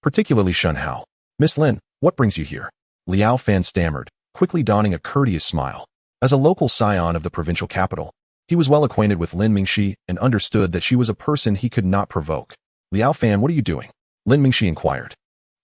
particularly Shen Hao. Miss Lin, what brings you here? Liao Fan stammered, quickly donning a courteous smile. As a local scion of the provincial capital, he was well acquainted with Lin Mingxi and understood that she was a person he could not provoke. Liao Fan, what are you doing? Lin Mingxi inquired.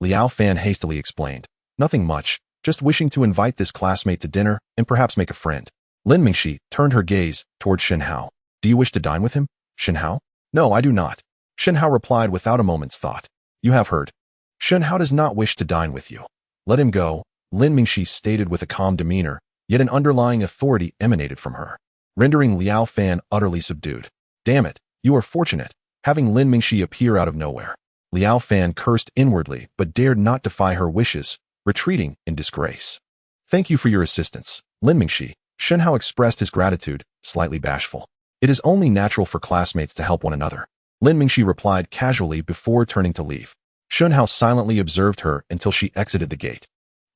Liao Fan hastily explained. Nothing much, just wishing to invite this classmate to dinner and perhaps make a friend. Lin Mingxi turned her gaze toward Shen Hao. Do you wish to dine with him? Shen Hao? No, I do not. Shen Hao replied without a moment's thought. You have heard. Shen Hao does not wish to dine with you. Let him go, Lin Mingxi stated with a calm demeanor, yet an underlying authority emanated from her, rendering Liao Fan utterly subdued. Damn it, you are fortunate, having Lin Mingxi appear out of nowhere. Liao Fan cursed inwardly but dared not defy her wishes, retreating in disgrace. Thank you for your assistance, Lin Mingxi. Shen Hao expressed his gratitude, slightly bashful. It is only natural for classmates to help one another. Lin Mingxi replied casually before turning to leave. Shen Hao silently observed her until she exited the gate,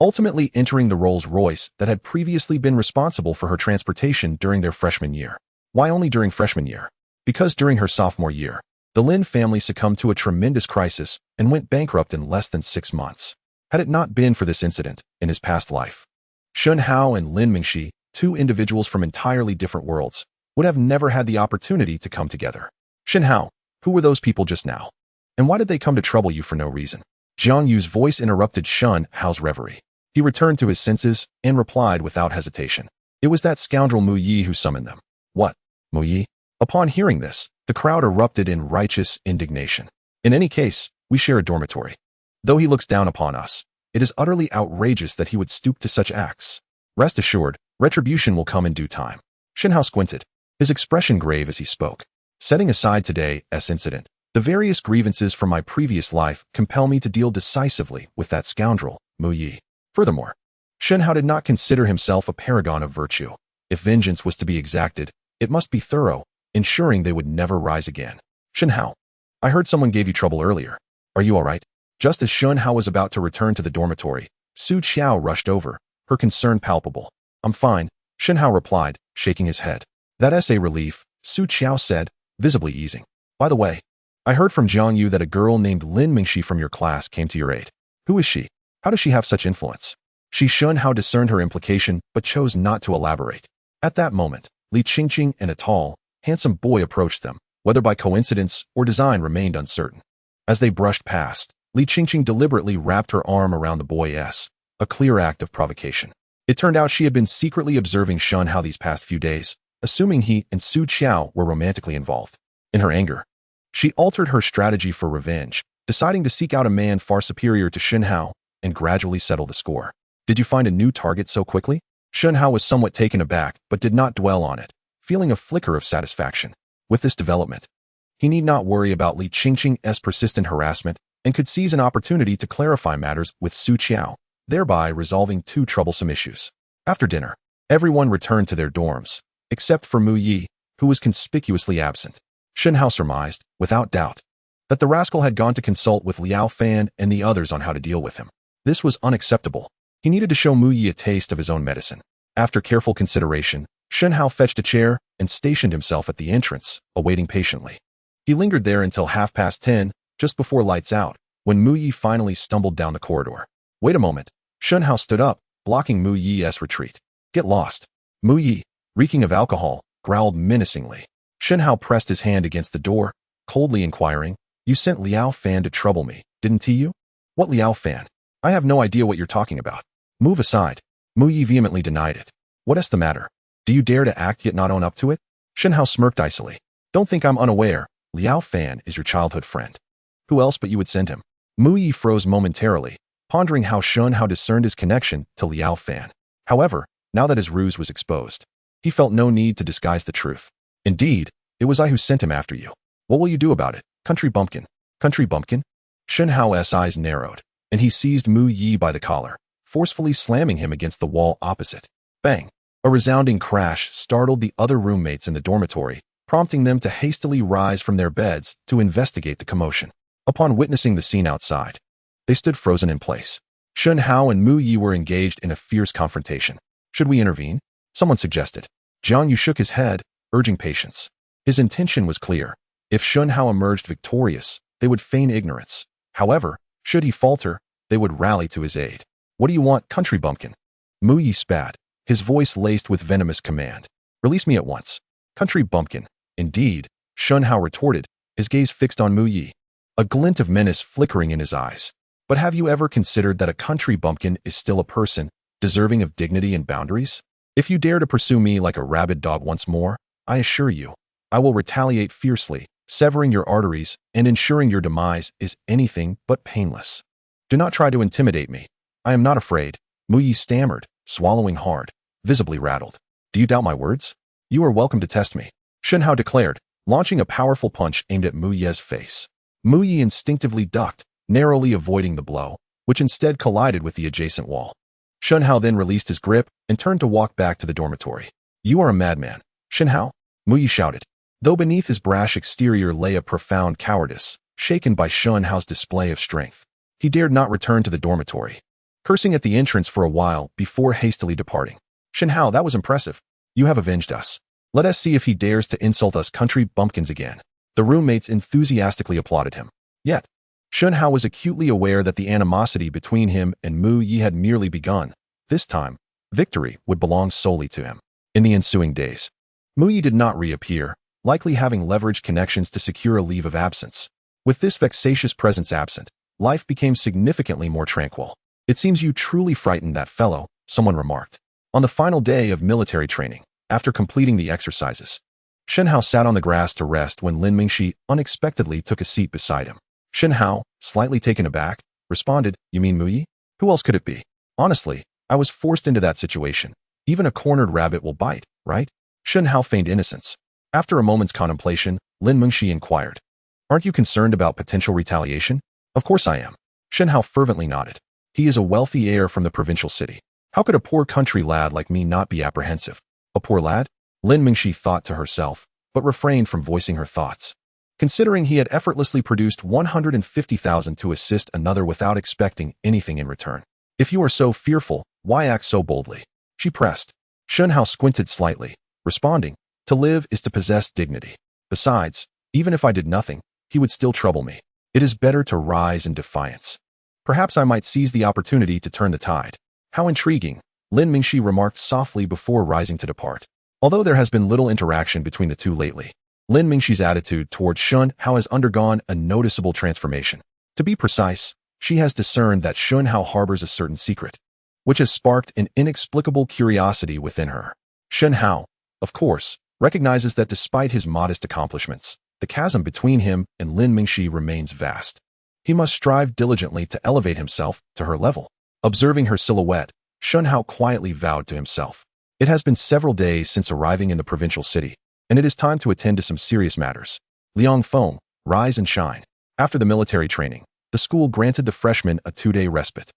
ultimately entering the Rolls-Royce that had previously been responsible for her transportation during their freshman year. Why only during freshman year? Because during her sophomore year, the Lin family succumbed to a tremendous crisis and went bankrupt in less than 6 months. Had it not been for this incident in his past life, Shen Hao and Lin Mingxi, two individuals from entirely different worlds, would have never had the opportunity to come together. Shen Hao, who were those people just now? And why did they come to trouble you for no reason? Jiang Yu's voice interrupted Shen Hao's reverie. He returned to his senses and replied without hesitation. It was that scoundrel Mu Yi who summoned them. What? Mu Yi? Upon hearing this, the crowd erupted in righteous indignation. In any case, we share a dormitory. Though he looks down upon us, it is utterly outrageous that he would stoop to such acts. Rest assured, retribution will come in due time. Shen Hao squinted, his expression grave as he spoke. Setting aside today's incident, the various grievances from my previous life compel me to deal decisively with that scoundrel, Mu Yi. Furthermore, Shen Hao did not consider himself a paragon of virtue. If vengeance was to be exacted, it must be thorough, ensuring they would never rise again. Shen Hao, I heard someone gave you trouble earlier. Are you all right? Just as Shen Hao was about to return to the dormitory, Su Qiao rushed over, her concern palpable. I'm fine, Shen Hao replied, shaking his head. That's a relief, Su Qiao said, visibly easing. By the way, I heard from Jiang Yu that a girl named Lin Mingxi from your class came to your aid. Who is she? How does she have such influence? Shen Hao discerned her implication but chose not to elaborate. At that moment, Li Qingqing and a tall, handsome boy approached them, whether by coincidence or design remained uncertain. As they brushed past, Li Qingqing deliberately wrapped her arm around the boy's, a clear act of provocation. It turned out she had been secretly observing Shen Hao these past few days, assuming he and Su Qiao were romantically involved. In her anger, she altered her strategy for revenge, deciding to seek out a man far superior to Shen Hao and gradually settle the score. Did you find a new target so quickly? Shen Hao was somewhat taken aback but did not dwell on it, feeling a flicker of satisfaction. With this development, he need not worry about Li Qingqing's persistent harassment and could seize an opportunity to clarify matters with Su Qiao, thereby resolving two troublesome issues. After dinner, everyone returned to their dorms, except for Mu Yi, who was conspicuously absent. Shen Hao surmised, without doubt, that the rascal had gone to consult with Liao Fan and the others on how to deal with him. This was unacceptable. He needed to show Mu Yi a taste of his own medicine. After careful consideration, Shen Hao fetched a chair and stationed himself at the entrance, awaiting patiently. He lingered there until 10:30, just before lights out, when Mu Yi finally stumbled down the corridor. Wait a moment. Shen Hao stood up, blocking Mu Yi's retreat. Get lost. Mu Yi, reeking of alcohol, growled menacingly. Shen Hao pressed his hand against the door, coldly inquiring, You sent Liao Fan to trouble me, didn't you? What Liao Fan? I have no idea what you're talking about. Move aside. Mu Yi vehemently denied it. What's the matter? Do you dare to act yet not own up to it? Shen Hao smirked icily. Don't think I'm unaware. Liao Fan is your childhood friend. Who else but you would send him? Mu Yi froze momentarily, pondering how Shen Hao discerned his connection to Liao Fan. However, now that his ruse was exposed, he felt no need to disguise the truth. Indeed, it was I who sent him after you. What will you do about it, country bumpkin? Country bumpkin? Shen Hao's eyes narrowed, and he seized Mu Yi by the collar, forcefully slamming him against the wall opposite. Bang! A resounding crash startled the other roommates in the dormitory, prompting them to hastily rise from their beds to investigate the commotion. Upon witnessing the scene outside, they stood frozen in place. Shen Hao and Mu Yi were engaged in a fierce confrontation. Should we intervene? Someone suggested. Jiang Yu shook his head, urging patience. His intention was clear. If Shen Hao emerged victorious, they would feign ignorance. However, should he falter, they would rally to his aid. What do you want, country bumpkin? Mu Yi spat, his voice laced with venomous command. Release me at once. Country bumpkin. Indeed, Shen Hao retorted, his gaze fixed on Mu Yi, a glint of menace flickering in his eyes. But have you ever considered that a country bumpkin is still a person, deserving of dignity and boundaries? If you dare to pursue me like a rabid dog once more, I assure you, I will retaliate fiercely, severing your arteries and ensuring your demise is anything but painless. Do not try to intimidate me. I am not afraid. Mu Yi stammered, swallowing hard, visibly rattled. Do you doubt my words? You are welcome to test me, Shen Hao declared, launching a powerful punch aimed at Mu Yi's face. Mu Yi instinctively ducked, narrowly avoiding the blow, which instead collided with the adjacent wall. Shen Hao then released his grip and turned to walk back to the dormitory. You are a madman, Shen Hao, Mu Yi shouted. Though beneath his brash exterior lay a profound cowardice, shaken by Shen Hao's display of strength. He dared not return to the dormitory, cursing at the entrance for a while before hastily departing. Shen Hao, that was impressive. You have avenged us. Let us see if he dares to insult us country bumpkins again. The roommates enthusiastically applauded him. Yet, Shen Hao was acutely aware that the animosity between him and Mu Yi had merely begun. This time, victory would belong solely to him. In the ensuing days, Mu Yi did not reappear, likely having leveraged connections to secure a leave of absence. With this vexatious presence absent, life became significantly more tranquil. It seems you truly frightened that fellow, someone remarked. On the final day of military training, after completing the exercises, Shen Hao sat on the grass to rest when Lin Mingxi unexpectedly took a seat beside him. Shen Hao, slightly taken aback, responded, You mean Mu Yi? Who else could it be? Honestly, I was forced into that situation. Even a cornered rabbit will bite, right? Shen Hao feigned innocence. After a moment's contemplation, Lin Mingxi inquired, Aren't you concerned about potential retaliation? Of course I am. Shen Hao fervently nodded. He is a wealthy heir from the provincial city. How could a poor country lad like me not be apprehensive? A poor lad? Lin Mingxi thought to herself, but refrained from voicing her thoughts. Considering he had effortlessly produced 150,000 to assist another without expecting anything in return. If you are so fearful, why act so boldly? She pressed. Shen Hao squinted slightly, responding, To live is to possess dignity. Besides, even if I did nothing, he would still trouble me. It is better to rise in defiance. Perhaps I might seize the opportunity to turn the tide. How intriguing, Lin Mingxi remarked softly before rising to depart. Although there has been little interaction between the two lately, Lin Mingxi's attitude towards Shen Hao has undergone a noticeable transformation. To be precise, she has discerned that Shen Hao harbors a certain secret, which has sparked an inexplicable curiosity within her. Shen Hao, of course, recognizes that despite his modest accomplishments, the chasm between him and Lin Mingxi remains vast. He must strive diligently to elevate himself to her level. Observing her silhouette, Shen Hao quietly vowed to himself. It has been several days since arriving in the provincial city, and it is time to attend to some serious matters. Liang Feng, rise and shine. After the military training, the school granted the freshmen a 2-day respite.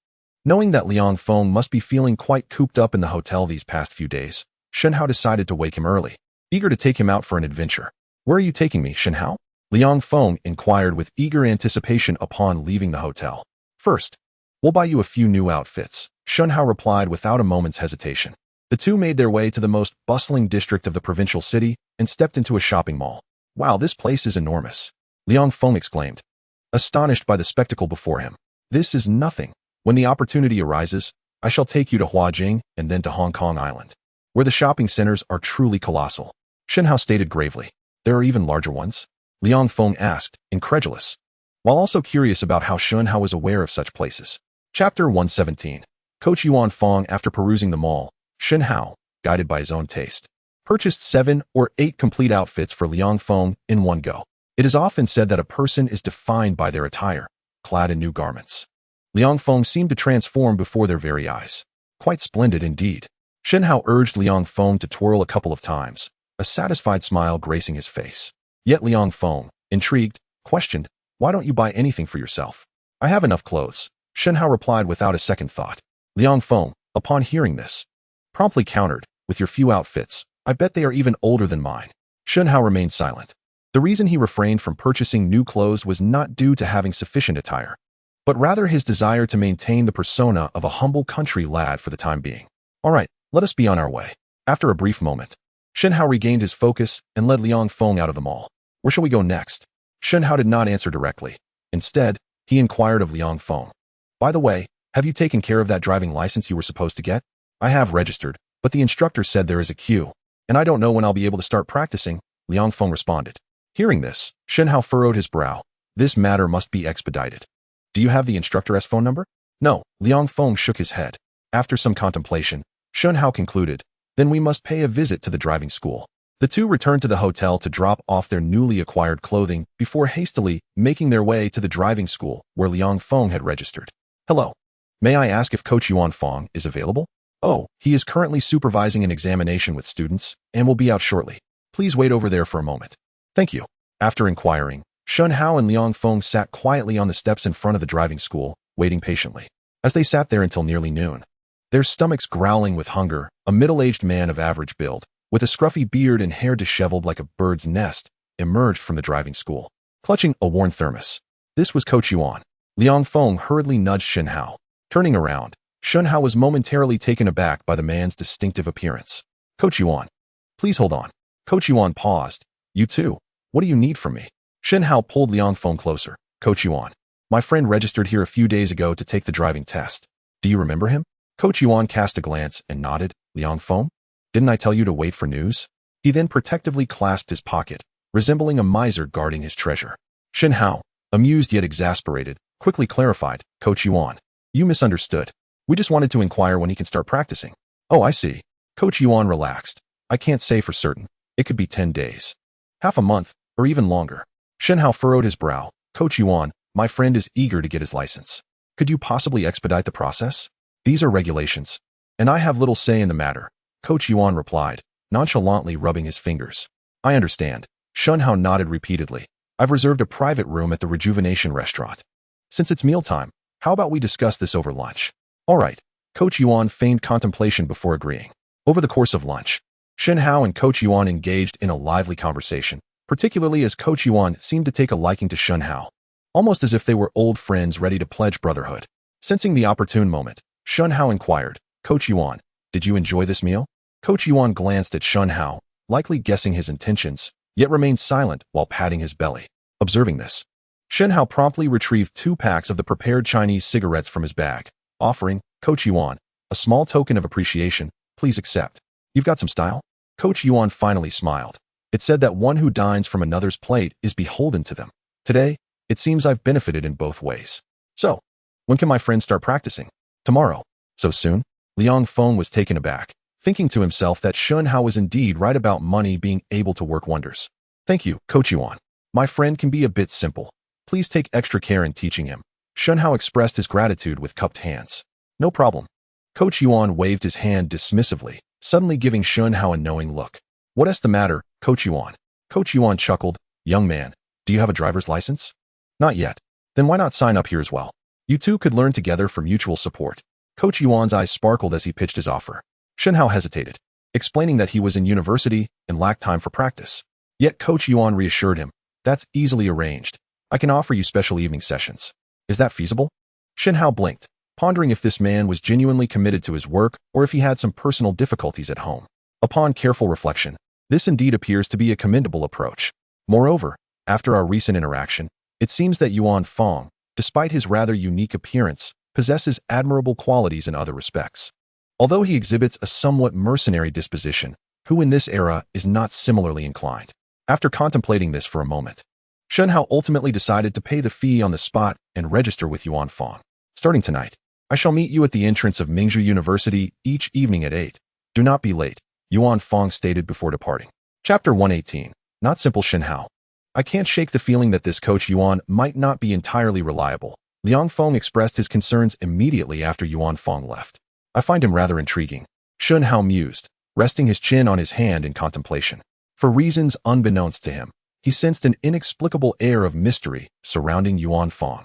Knowing that Liang Feng must be feeling quite cooped up in the hotel these past few days, Shen Hao decided to wake him early, eager to take him out for an adventure. Where are you taking me, Shen Hao? Liang Feng inquired with eager anticipation upon leaving the hotel. First, we'll buy you a few new outfits, Shen Hao replied without a moment's hesitation. The two made their way to the most bustling district of the provincial city and stepped into a shopping mall. Wow, this place is enormous, Liang Feng exclaimed, astonished by the spectacle before him. This is nothing. When the opportunity arises, I shall take you to Huajing and then to Hong Kong Island, where the shopping centers are truly colossal. Shen Hao stated gravely. There are even larger ones? Liang Feng asked, incredulous, while also curious about how Shen Hao was aware of such places. Chapter 117. Coach Yuan Feng. After perusing the mall, Shen Hao, guided by his own taste, purchased 7 or 8 complete outfits for Liang Feng in one go. It is often said that a person is defined by their attire, clad in new garments. Liang Feng seemed to transform before their very eyes. Quite splendid indeed. Shen Hao urged Liang Feng to twirl a couple of times, a satisfied smile gracing his face. Yet Liang Feng, intrigued, questioned, Why don't you buy anything for yourself? I have enough clothes, Shen Hao replied without a second thought. Liang Feng, upon hearing this, promptly countered, With your few outfits, I bet they are even older than mine. Shen Hao remained silent. The reason he refrained from purchasing new clothes was not due to having sufficient attire, but rather his desire to maintain the persona of a humble country lad for the time being. All right, let us be on our way. After a brief moment, Shen Hao regained his focus and led Liang Feng out of the mall. Where shall we go next? Shen Hao did not answer directly. Instead, he inquired of Liang Feng. By the way, have you taken care of that driving license you were supposed to get? I have registered, but the instructor said there is a queue, and I don't know when I'll be able to start practicing, Liang Feng responded. Hearing this, Shen Hao furrowed his brow. This matter must be expedited. Do you have the instructor's phone number? No, Liang Feng shook his head. After some contemplation, Shen Hao concluded, Then we must pay a visit to the driving school. The two returned to the hotel to drop off their newly acquired clothing before hastily making their way to the driving school where Liang Feng had registered. Hello. May I ask if Coach Yuan Feng is available? Oh, he is currently supervising an examination with students and will be out shortly. Please wait over there for a moment. Thank you. After inquiring, Shen Hao and Liang Feng sat quietly on the steps in front of the driving school, waiting patiently. As they sat there until nearly noon, their stomachs growling with hunger, a middle-aged man of average build, with a scruffy beard and hair disheveled like a bird's nest, emerged from the driving school, clutching a worn thermos. This was Coach Yuan. Liang Feng hurriedly nudged Shen Hao. Turning around, Shen Hao was momentarily taken aback by the man's distinctive appearance. Coach Yuan. Please hold on. Coach Yuan paused. You too. What do you need from me? Shen Hao pulled Liang Feng closer. Coach Yuan. My friend registered here a few days ago to take the driving test. Do you remember him? Coach Yuan cast a glance and nodded. Liang Feng? Didn't I tell you to wait for news? He then protectively clasped his pocket, resembling a miser guarding his treasure. Shen Hao, amused yet exasperated, quickly clarified. Coach Yuan. You misunderstood. We just wanted to inquire when he can start practicing. Oh, I see. Coach Yuan relaxed. I can't say for certain. It could be 10 days. Half a month, or even longer. Shen Hao furrowed his brow. Coach Yuan, my friend is eager to get his license. Could you possibly expedite the process? These are regulations, and I have little say in the matter. Coach Yuan replied, nonchalantly rubbing his fingers. I understand. Shen Hao nodded repeatedly. I've reserved a private room at the Rejuvenation restaurant. Since it's mealtime, how about we discuss this over lunch? All right. Coach Yuan feigned contemplation before agreeing. Over the course of lunch, Shen Hao and Coach Yuan engaged in a lively conversation, particularly as Coach Yuan seemed to take a liking to Shen Hao, almost as if they were old friends ready to pledge brotherhood. Sensing the opportune moment, Shen Hao inquired, Coach Yuan, did you enjoy this meal? Coach Yuan glanced at Shen Hao, likely guessing his intentions, yet remained silent while patting his belly. Observing this, Shen Hao promptly retrieved 2 packs of the prepared Chinese cigarettes from his bag, offering, Coach Yuan, a small token of appreciation. Please accept. You've got some style? Coach Yuan finally smiled. It said that one who dines from another's plate is beholden to them. Today, it seems I've benefited in both ways. So, when can my friend start practicing? Tomorrow. So soon? Liang Feng was taken aback, thinking to himself that Shen Hao was indeed right about money being able to work wonders. Thank you, Coach Yuan. My friend can be a bit simple. Please take extra care in teaching him. Shen Hao expressed his gratitude with cupped hands. No problem. Coach Yuan waved his hand dismissively, suddenly giving Shen Hao a knowing look. What's the matter, Coach Yuan? Coach Yuan chuckled. Young man, do you have a driver's license? Not yet. Then why not sign up here as well? You two could learn together for mutual support. Coach Yuan's eyes sparkled as he pitched his offer. Shen Hao hesitated, explaining that he was in university and lacked time for practice. Yet Coach Yuan reassured him, that's easily arranged. I can offer you special evening sessions. Is that feasible? Shen Hao blinked, pondering if this man was genuinely committed to his work or if he had some personal difficulties at home. Upon careful reflection, this indeed appears to be a commendable approach. Moreover, after our recent interaction, it seems that Yuan Feng, despite his rather unique appearance, possesses admirable qualities in other respects. Although he exhibits a somewhat mercenary disposition, who in this era is not similarly inclined? After contemplating this for a moment, Shen Hao ultimately decided to pay the fee on the spot and register with Yuan Feng. Starting tonight, I shall meet you at the entrance of Mingzhu University each evening at 8. Do not be late, Yuan Feng stated before departing. Chapter 118. Not simple Shen Hao. I can't shake the feeling that this Coach Yuan might not be entirely reliable. Liang Feng expressed his concerns immediately after Yuan Feng left. I find him rather intriguing. Shen Hao mused, resting his chin on his hand in contemplation. For reasons unbeknownst to him, he sensed an inexplicable air of mystery surrounding Yuan Feng,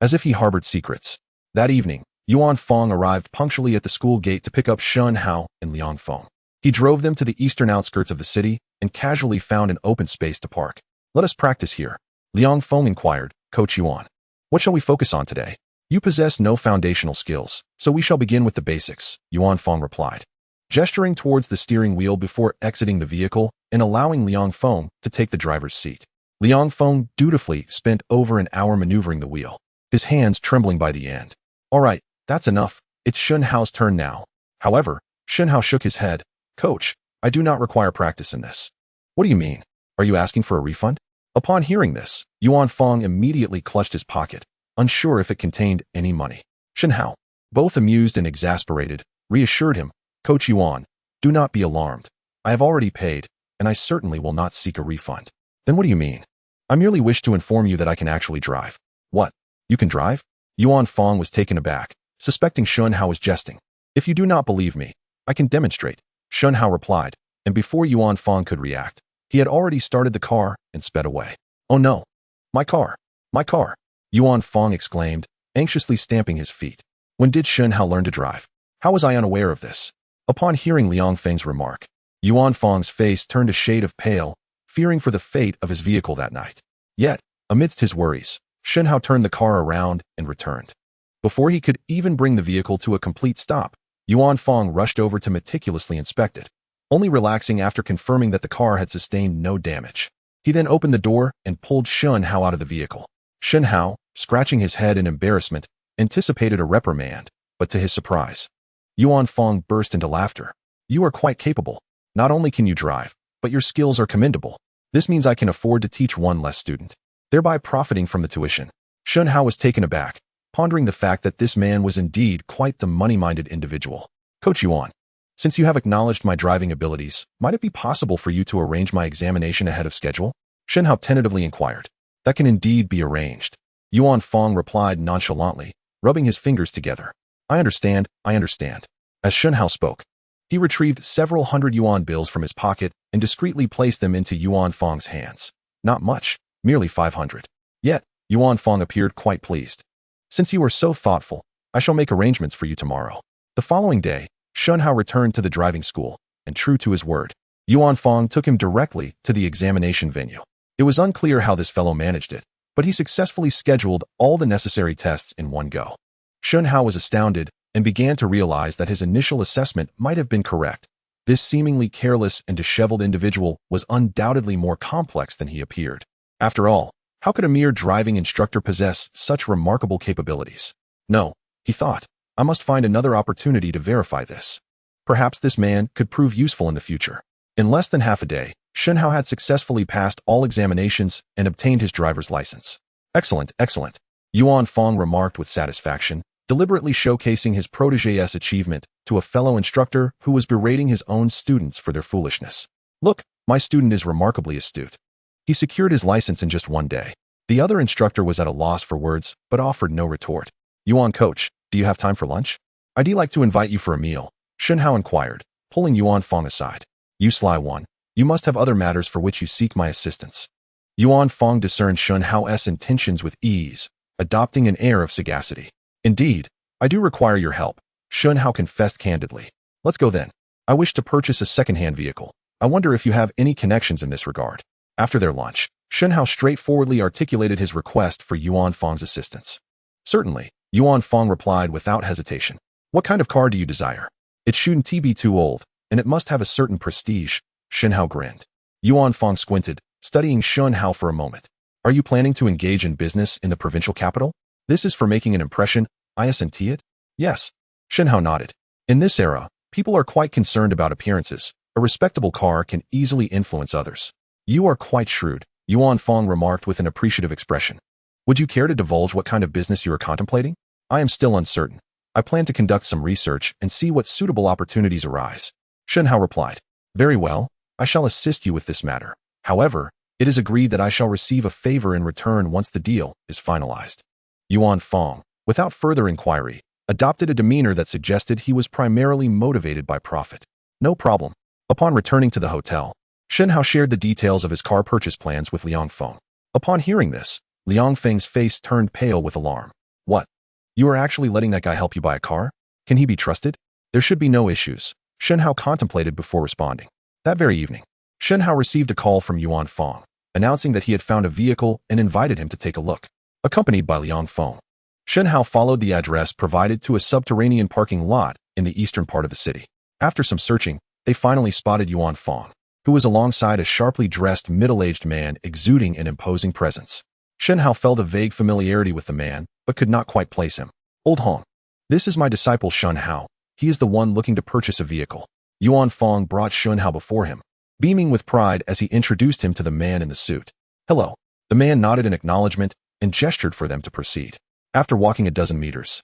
as if he harbored secrets. That evening, Yuan Feng arrived punctually at the school gate to pick up Shen Hao and Liang Feng. He drove them to the eastern outskirts of the city and casually found an open space to park. Let us practice here. Liang Feng inquired, Coach Yuan. What shall we focus on today? You possess no foundational skills, so we shall begin with the basics, Yuan Feng replied, gesturing towards the steering wheel before exiting the vehicle and allowing Liang Feng to take the driver's seat. Liang Feng dutifully spent over an hour maneuvering the wheel, his hands trembling by the end. All right, that's enough. It's Shen Hao's turn now. However, Shen Hao shook his head. Coach, I do not require practice in this. What do you mean? Are you asking for a refund? Upon hearing this, Yuan Feng immediately clutched his pocket, unsure if it contained any money. Shen Hao, both amused and exasperated, reassured him, Coach Yuan, do not be alarmed. I have already paid, and I certainly will not seek a refund. Then what do you mean? I merely wish to inform you that I can actually drive. What? You can drive? Yuan Feng was taken aback, suspecting Shen Hao was jesting. If you do not believe me, I can demonstrate, Shen Hao replied, and before Yuan Feng could react, he had already started the car and sped away. Oh no! My car! My car! Yuan Feng exclaimed, anxiously stamping his feet. When did Shen Hao learn to drive? How was I unaware of this? Upon hearing Liang Feng's remark, Yuan Feng's face turned a shade of pale, fearing for the fate of his vehicle that night. Yet, amidst his worries, Shen Hao turned the car around and returned. Before he could even bring the vehicle to a complete stop, Yuan Fong rushed over to meticulously inspect it, only relaxing after confirming that the car had sustained no damage. He then opened the door and pulled Shen Hao out of the vehicle. Shen Hao, scratching his head in embarrassment, anticipated a reprimand, but to his surprise, Yuan Fong burst into laughter. You are quite capable. Not only can you drive, but your skills are commendable. This means I can afford to teach one less student, thereby profiting from the tuition. Shen Hao was taken aback, pondering the fact that this man was indeed quite the money-minded individual. Coach Yuan, since you have acknowledged my driving abilities, might it be possible for you to arrange my examination ahead of schedule? Shen Hao tentatively inquired. That can indeed be arranged. Yuan Fong replied nonchalantly, rubbing his fingers together. I understand. As Shen Hao spoke, he retrieved several hundred yuan bills from his pocket and discreetly placed them into Yuan Fong's hands. Not much, merely 500. Yet, Yuan Fong appeared quite pleased. Since you are so thoughtful, I shall make arrangements for you tomorrow. The following day, Shen Hao returned to the driving school, and true to his word, Yuan Fong took him directly to the examination venue. It was unclear how this fellow managed it, but he successfully scheduled all the necessary tests in one go. Shen Hao was astounded and began to realize that his initial assessment might have been correct. This seemingly careless and disheveled individual was undoubtedly more complex than he appeared. After all, how could a mere driving instructor possess such remarkable capabilities? No, he thought, I must find another opportunity to verify this. Perhaps this man could prove useful in the future. In less than half a day, Shen Hao had successfully passed all examinations and obtained his driver's license. Excellent. Yuan Fong remarked with satisfaction, deliberately showcasing his protégé's achievement to a fellow instructor who was berating his own students for their foolishness. Look, my student is remarkably astute. He secured his license in just one day. The other instructor was at a loss for words, but offered no retort. Yuan coach, do you have time for lunch? I'd like to invite you for a meal, Shen Hao inquired, pulling Yuan Fong aside. You sly one, you must have other matters for which you seek my assistance. Yuan Fong discerned Shen Hao's intentions with ease, adopting an air of sagacity. Indeed, I do require your help, Shen Hao confessed candidly. Let's go then. I wish to purchase a second-hand vehicle. I wonder if you have any connections in this regard. After their lunch, Shen Hao straightforwardly articulated his request for Yuan Fong's assistance. Certainly, Yuan Fong replied without hesitation. What kind of car do you desire? It shouldn't be too old, and it must have a certain prestige, Shen Hao grinned. Yuan Fong squinted, studying Shen Hao for a moment. Are you planning to engage in business in the provincial capital? This is for making an impression, isn't it? Yes. Shen Hao nodded. In this era, people are quite concerned about appearances. A respectable car can easily influence others. You are quite shrewd, Yuan Fong remarked with an appreciative expression. Would you care to divulge what kind of business you are contemplating? I am still uncertain. I plan to conduct some research and see what suitable opportunities arise. Shen Hao replied. Very well, I shall assist you with this matter. However, it is agreed that I shall receive a favor in return once the deal is finalized. Yuan Fong, without further inquiry, adopted a demeanor that suggested he was primarily motivated by profit. No problem. Upon returning to the hotel, Shen Hao shared the details of his car purchase plans with Liang Feng. Upon hearing this, Liang Feng's face turned pale with alarm. What? You are actually letting that guy help you buy a car? Can he be trusted? There should be no issues, Shen Hao contemplated before responding. That very evening, Shen Hao received a call from Yuan Fong, announcing that he had found a vehicle and invited him to take a look. Accompanied by Liang Feng, Shen Hao followed the address provided to a subterranean parking lot in the eastern part of the city. After some searching, they finally spotted Yuan Fong, who was alongside a sharply dressed middle-aged man exuding an imposing presence. Shen Hao felt a vague familiarity with the man, but could not quite place him. Old Hong. This is my disciple Shen Hao. He is the one looking to purchase a vehicle. Yuan Fong brought Shen Hao before him, beaming with pride as he introduced him to the man in the suit. Hello. The man nodded in acknowledgement and gestured for them to proceed. After walking a dozen meters,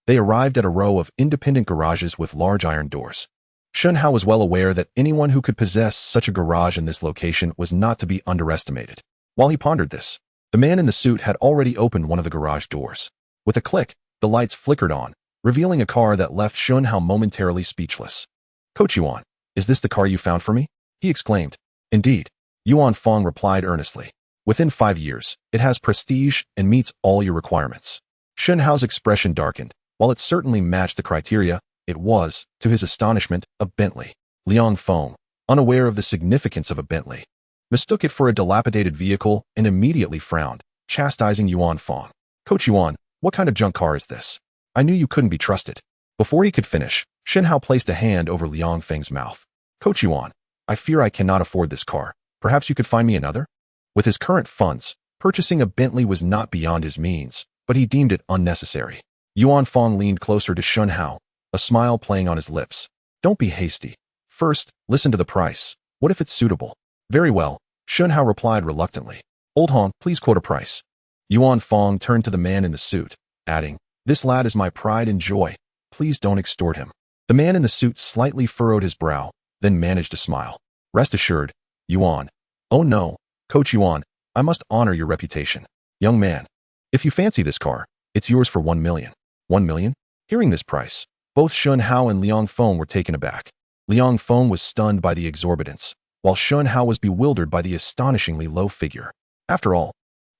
they arrived at a row of independent garages with large iron doors. Shen Hao was well aware that anyone who could possess such a garage in this location was not to be underestimated. While he pondered this, the man in the suit had already opened one of the garage doors. With a click, the lights flickered on, revealing a car that left Shen Hao momentarily speechless. Coach Yuan, is this the car you found for me? He exclaimed. Indeed, Yuan Fong replied earnestly. Within 5 years, it has prestige and meets all your requirements. Shen Hao's expression darkened. While it certainly matched the criteria, it was, to his astonishment, a Bentley. Liang Feng, unaware of the significance of a Bentley, mistook it for a dilapidated vehicle and immediately frowned, chastising Yuan Fong. Coach Yuan, what kind of junk car is this? I knew you couldn't be trusted. Before he could finish, Shen Hao placed a hand over Liang Feng's mouth. Coach Yuan, I fear I cannot afford this car. Perhaps you could find me another? With his current funds, purchasing a Bentley was not beyond his means, but he deemed it unnecessary. Yuan Fong leaned closer to Shen Hao, a smile playing on his lips. Don't be hasty. First, listen to the price. What if it's suitable? Very well, Shen Hao replied reluctantly. Old Hong, please quote a price. Yuan Fong turned to the man in the suit, adding, This lad is my pride and joy. Please don't extort him. The man in the suit slightly furrowed his brow, then managed a smile. Rest assured, Yuan. Oh no, Coach Yuan, I must honor your reputation. Young man, if you fancy this car, it's yours for 1 million. 1 million? Hearing this price, both Shen Hao and Liang Feng were taken aback. Liang Feng was stunned by the exorbitance, while Shen Hao was bewildered by the astonishingly low figure. After all,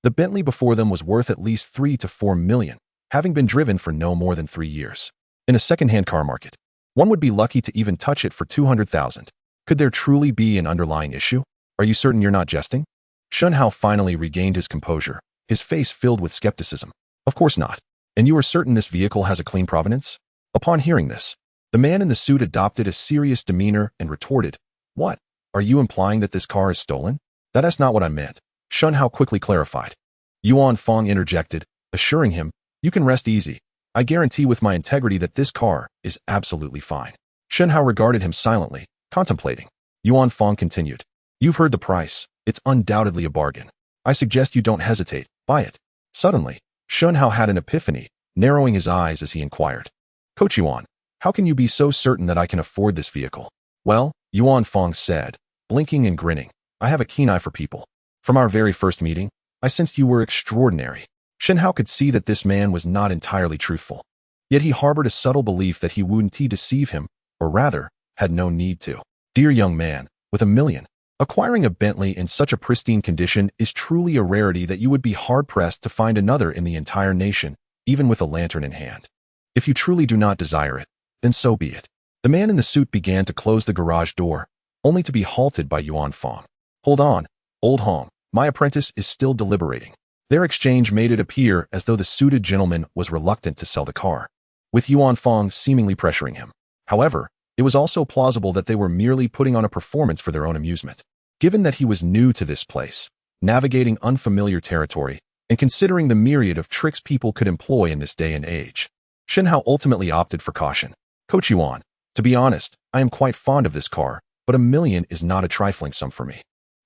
the Bentley before them was worth at least 3 to 4 million, having been driven for no more than 3 years. In a second-hand car market, one would be lucky to even touch it for 200,000. Could there truly be an underlying issue? Are you certain you're not jesting? Shen Hao finally regained his composure, his face filled with skepticism. Of course not. And you are certain this vehicle has a clean provenance? Upon hearing this, the man in the suit adopted a serious demeanor and retorted, What? Are you implying that this car is stolen? That's not what I meant. Shen Hao quickly clarified. Yuan Fong interjected, assuring him, You can rest easy. I guarantee with my integrity that this car is absolutely fine. Shen Hao regarded him silently, contemplating. Yuan Fong continued. You've heard the price. It's undoubtedly a bargain. I suggest you don't hesitate. Buy it. Suddenly, Shen Hao had an epiphany, narrowing his eyes as he inquired. Coach Yuan, how can you be so certain that I can afford this vehicle? Well, Yuan Fong said, blinking and grinning, I have a keen eye for people. From our very first meeting, I sensed you were extraordinary. Shen Hao could see that this man was not entirely truthful. Yet he harbored a subtle belief that he wouldn't deceive him, or rather, had no need to. Dear young man, with 1 million, acquiring a Bentley in such a pristine condition is truly a rarity that you would be hard-pressed to find another in the entire nation, even with a lantern in hand. If you truly do not desire it, then so be it. The man in the suit began to close the garage door, only to be halted by Yuan Fong. Hold on, Old Hong, my apprentice is still deliberating. Their exchange made it appear as though the suited gentleman was reluctant to sell the car, with Yuan Fong seemingly pressuring him. However, it was also plausible that they were merely putting on a performance for their own amusement. Given that he was new to this place, navigating unfamiliar territory, and considering the myriad of tricks people could employ in this day and age, Shen Hao ultimately opted for caution. Coach Yuan, to be honest, I am quite fond of this car, but 1 million is not a trifling sum for me.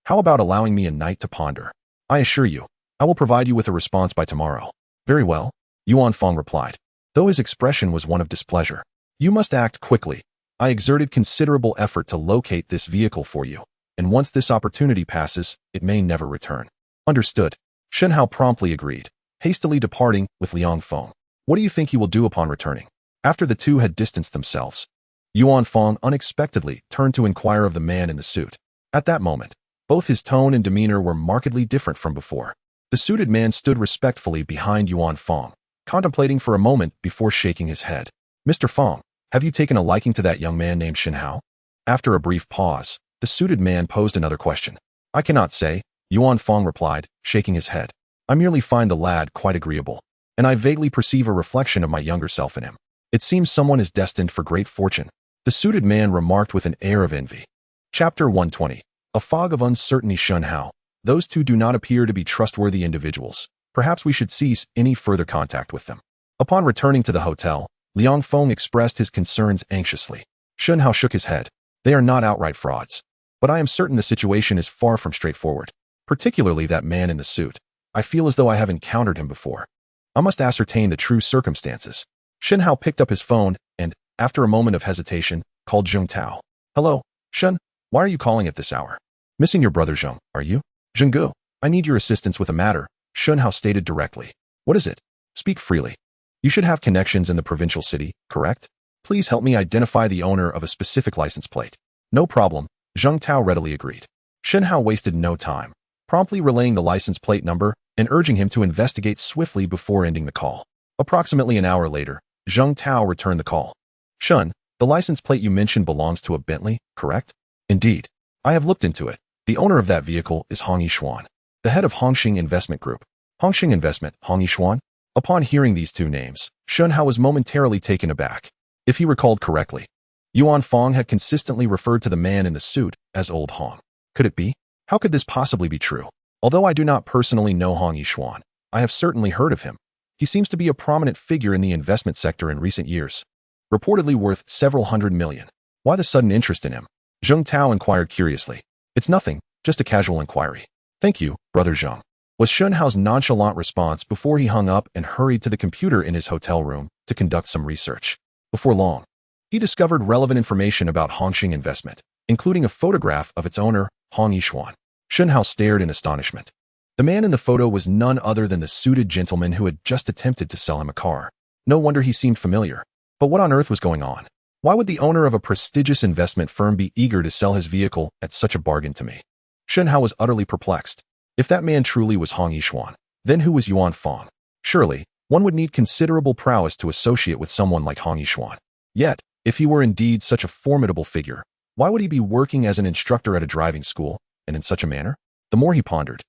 How about allowing me a night to ponder? I assure you, I will provide you with a response by tomorrow. Very well, Yuan Fong replied, though his expression was one of displeasure. You must act quickly. I exerted considerable effort to locate this vehicle for you, and once this opportunity passes, it may never return. Understood. Shen Hao promptly agreed, hastily departing with Liang Feng. What do you think he will do upon returning? After the two had distanced themselves, Yuan Fong unexpectedly turned to inquire of the man in the suit. At that moment, both his tone and demeanor were markedly different from before. The suited man stood respectfully behind Yuan Fong, contemplating for a moment before shaking his head. Mr. Fong, have you taken a liking to that young man named Shen Hao? After a brief pause, the suited man posed another question. I cannot say, Yuan Fong replied, shaking his head. I merely find the lad quite agreeable, and I vaguely perceive a reflection of my younger self in him. It seems someone is destined for great fortune, the suited man remarked with an air of envy. Chapter 120. A fog of uncertainty. Shen Hao. Those two do not appear to be trustworthy individuals. Perhaps we should cease any further contact with them. Upon returning to the hotel, Liang Feng expressed his concerns anxiously. Shen Hao shook his head. They are not outright frauds, but I am certain the situation is far from straightforward, particularly that man in the suit. I feel as though I have encountered him before. I must ascertain the true circumstances. Shen Hao picked up his phone and, after a moment of hesitation, called Zheng Tao. Hello, Shen, why are you calling at this hour? Missing your brother Zheng, are you? Zhenggu, I need your assistance with a matter, Shen Hao stated directly. What is it? Speak freely. You should have connections in the provincial city, correct? Please help me identify the owner of a specific license plate. No problem, Zheng Tao readily agreed. Shen Hao wasted no time, promptly relaying the license plate number and urging him to investigate swiftly before ending the call. Approximately an hour later, Zheng Tao returned the call. Shen, the license plate you mentioned belongs to a Bentley, correct? Indeed. I have looked into it. The owner of that vehicle is Hong Yishuan, the head of Hongxing Investment Group. Hongxing Investment, Hong Yishuan? Upon hearing these two names, Shen Hao was momentarily taken aback. If he recalled correctly, Yuan Fong had consistently referred to the man in the suit as Old Hong. Could it be? How could this possibly be true? Although I do not personally know Hong Yishuan, I have certainly heard of him. He seems to be a prominent figure in the investment sector in recent years, reportedly worth several hundred million. Why the sudden interest in him? Zheng Tao inquired curiously. It's nothing, just a casual inquiry. Thank you, Brother Zheng, was Shen Hao's nonchalant response before he hung up and hurried to the computer in his hotel room to conduct some research. Before long, he discovered relevant information about Hongxing Investment, including a photograph of its owner, Hong Yishuan. Shen Hao stared in astonishment. The man in the photo was none other than the suited gentleman who had just attempted to sell him a car. No wonder he seemed familiar. But what on earth was going on? Why would the owner of a prestigious investment firm be eager to sell his vehicle at such a bargain to me? Shen Hao was utterly perplexed. If that man truly was Hong Yishuan, then who was Yuan Fong? Surely, one would need considerable prowess to associate with someone like Hong Yishuan. Yet, if he were indeed such a formidable figure, why would he be working as an instructor at a driving school, and in such a manner? The more he pondered,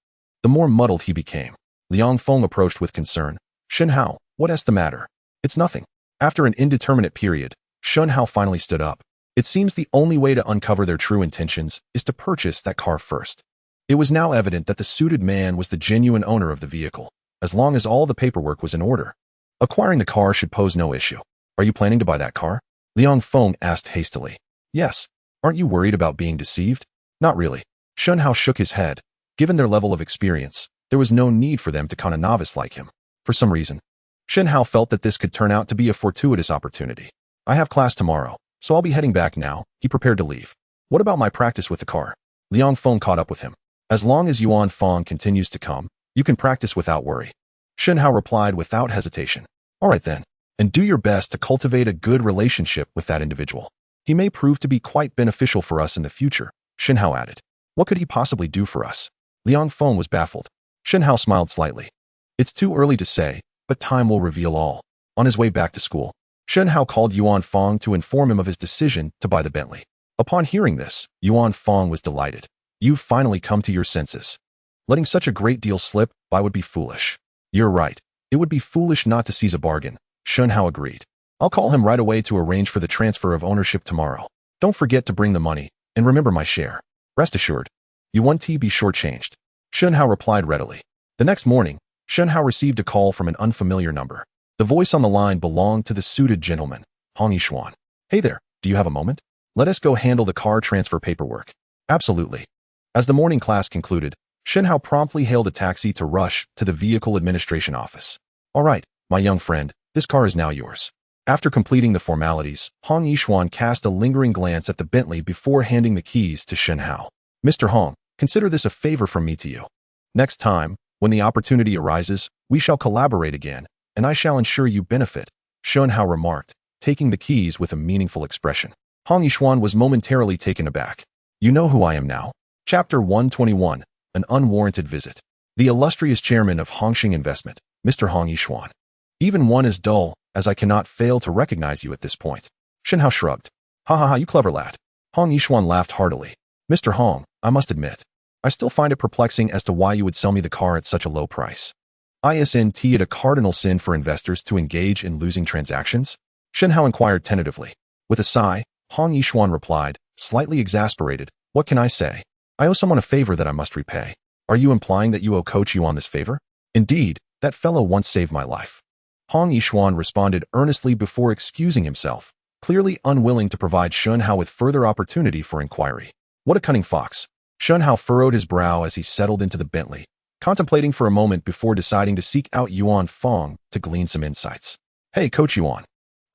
the more muddled he became. Liang Feng approached with concern. Shen Hao, what's the matter? It's nothing. After an indeterminate period, Shen Hao finally stood up. It seems the only way to uncover their true intentions is to purchase that car first. It was now evident that the suited man was the genuine owner of the vehicle, as long as all the paperwork was in order. Acquiring the car should pose no issue. Are you planning to buy that car? Liang Feng asked hastily. Yes. Aren't you worried about being deceived? Not really. Shen Hao shook his head. Given their level of experience, there was no need for them to con a novice like him. For some reason, Shen Hao felt that this could turn out to be a fortuitous opportunity. I have class tomorrow, so I'll be heading back now. He prepared to leave. What about my practice with the car? Liang Feng caught up with him. As long as Yuan Fong continues to come, you can practice without worry. Shen Hao replied without hesitation. All right then, and do your best to cultivate a good relationship with that individual. He may prove to be quite beneficial for us in the future, Shen Hao added. What could he possibly do for us? Liang Feng was baffled. Shen Hao smiled slightly. It's too early to say, but time will reveal all. On his way back to school, Shen Hao called Yuan Fong to inform him of his decision to buy the Bentley. Upon hearing this, Yuan Fong was delighted. You've finally come to your senses. Letting such a great deal slip by would be foolish. You're right. It would be foolish not to seize a bargain, Shen Hao agreed. I'll call him right away to arrange for the transfer of ownership tomorrow. Don't forget to bring the money, and remember my share. Rest assured, you won't be shortchanged. Shen Hao replied readily. The next morning, Shen Hao received a call from an unfamiliar number. The voice on the line belonged to the suited gentleman, Hong Yishuan. Hey there, do you have a moment? Let us go handle the car transfer paperwork. Absolutely. As the morning class concluded, Shen Hao promptly hailed a taxi to rush to the vehicle administration office. All right, my young friend, this car is now yours. After completing the formalities, Hong Yishuan cast a lingering glance at the Bentley before handing the keys to Shen Hao. Mr. Hong, consider this a favor from me to you. Next time, when the opportunity arises, we shall collaborate again, and I shall ensure you benefit, Shen Hao remarked, taking the keys with a meaningful expression. Hong Yishuan was momentarily taken aback. You know who I am now? Chapter 121, An Unwarranted Visit. The illustrious chairman of Hongxing Investment, Mr. Hong Yishuan. Even one as dull, as I cannot fail to recognize you at this point. Shen Hao shrugged. Ha ha ha, you clever lad. Hong Yishuan laughed heartily. Mr. Hong, I must admit, I still find it perplexing as to why you would sell me the car at such a low price. Isn't it a cardinal sin for investors to engage in losing transactions? Shen Hao inquired tentatively. With a sigh, Hong Yishuan replied, slightly exasperated, what can I say? I owe someone a favor that I must repay. Are you implying that you owe Coach Yuan this favor? Indeed, that fellow once saved my life. Hong Yishuan responded earnestly before excusing himself, clearly unwilling to provide Shen Hao with further opportunity for inquiry. What a cunning fox. Shen Hao furrowed his brow as he settled into the Bentley, contemplating for a moment before deciding to seek out Yuan Fong to glean some insights. Hey, Coach Yuan.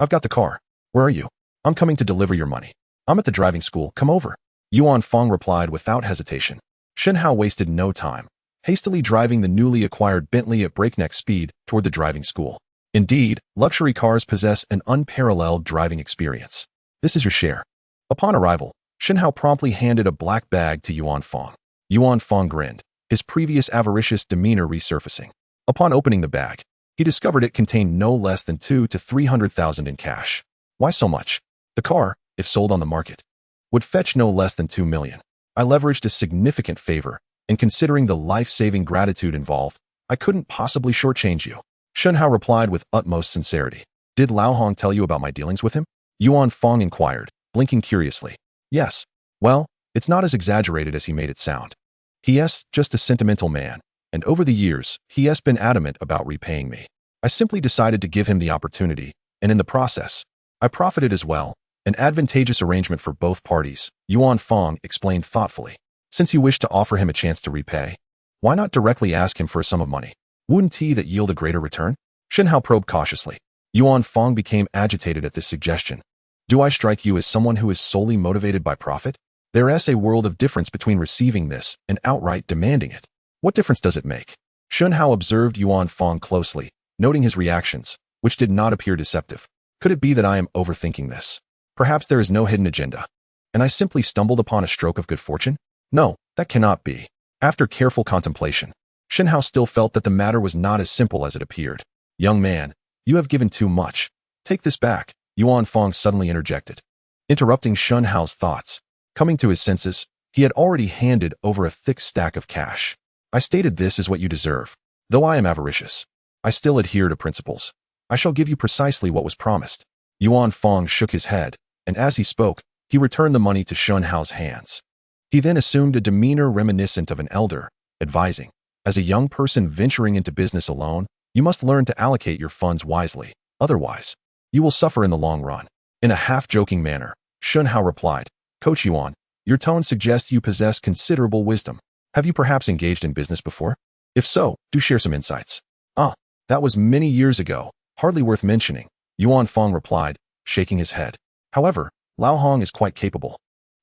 I've got the car. Where are you? I'm coming to deliver your money. I'm at the driving school. Come over. Yuan Fong replied without hesitation. Shen Hao wasted no time, hastily driving the newly acquired Bentley at breakneck speed toward the driving school. Indeed, luxury cars possess an unparalleled driving experience. This is your share. Upon arrival, Shen Hao promptly handed a black bag to Yuan Fong. Yuan Fong grinned, his previous avaricious demeanor resurfacing. Upon opening the bag, he discovered it contained no less than 200,000 to 300,000 in cash. Why so much? The car, if sold on the market, would fetch no less than 2 million. I leveraged a significant favor, and considering the life-saving gratitude involved, I couldn't possibly shortchange you. Shen Hao replied with utmost sincerity. Did Lao Hong tell you about my dealings with him? Yuan Fong inquired, blinking curiously. Yes. Well, it's not as exaggerated as he made it sound. He's just a sentimental man, and over the years, he has been adamant about repaying me. I simply decided to give him the opportunity, and in the process, I profited as well. An advantageous arrangement for both parties, Yuan Fong explained thoughtfully. Since you wish to offer him a chance to repay, why not directly ask him for a sum of money? Wouldn't that yield a greater return? Shen Hao probed cautiously. Yuan Fong became agitated at this suggestion. Do I strike you as someone who is solely motivated by profit? There is a world of difference between receiving this and outright demanding it. What difference does it make? Shen Hao observed Yuan Fong closely, noting his reactions, which did not appear deceptive. Could it be that I am overthinking this? Perhaps there is no hidden agenda, and I simply stumbled upon a stroke of good fortune? No, that cannot be. After careful contemplation, Shen Hao still felt that the matter was not as simple as it appeared. Young man, you have given too much. Take this back, Yuan Fong suddenly interjected, interrupting Shen Hao's thoughts. Coming to his senses, he had already handed over a thick stack of cash. I stated this is what you deserve. Though I am avaricious, I still adhere to principles. I shall give you precisely what was promised. Yuan Fong shook his head, and as he spoke, he returned the money to Shen Hao's hands. He then assumed a demeanor reminiscent of an elder, advising, as a young person venturing into business alone, you must learn to allocate your funds wisely. Otherwise, you will suffer in the long run. In a half-joking manner, Shen Hao replied, Coach Yuan, your tone suggests you possess considerable wisdom. Have you perhaps engaged in business before? If so, do share some insights. That was many years ago, hardly worth mentioning, Yuan Fong replied, shaking his head. However, Lao Hong is quite capable.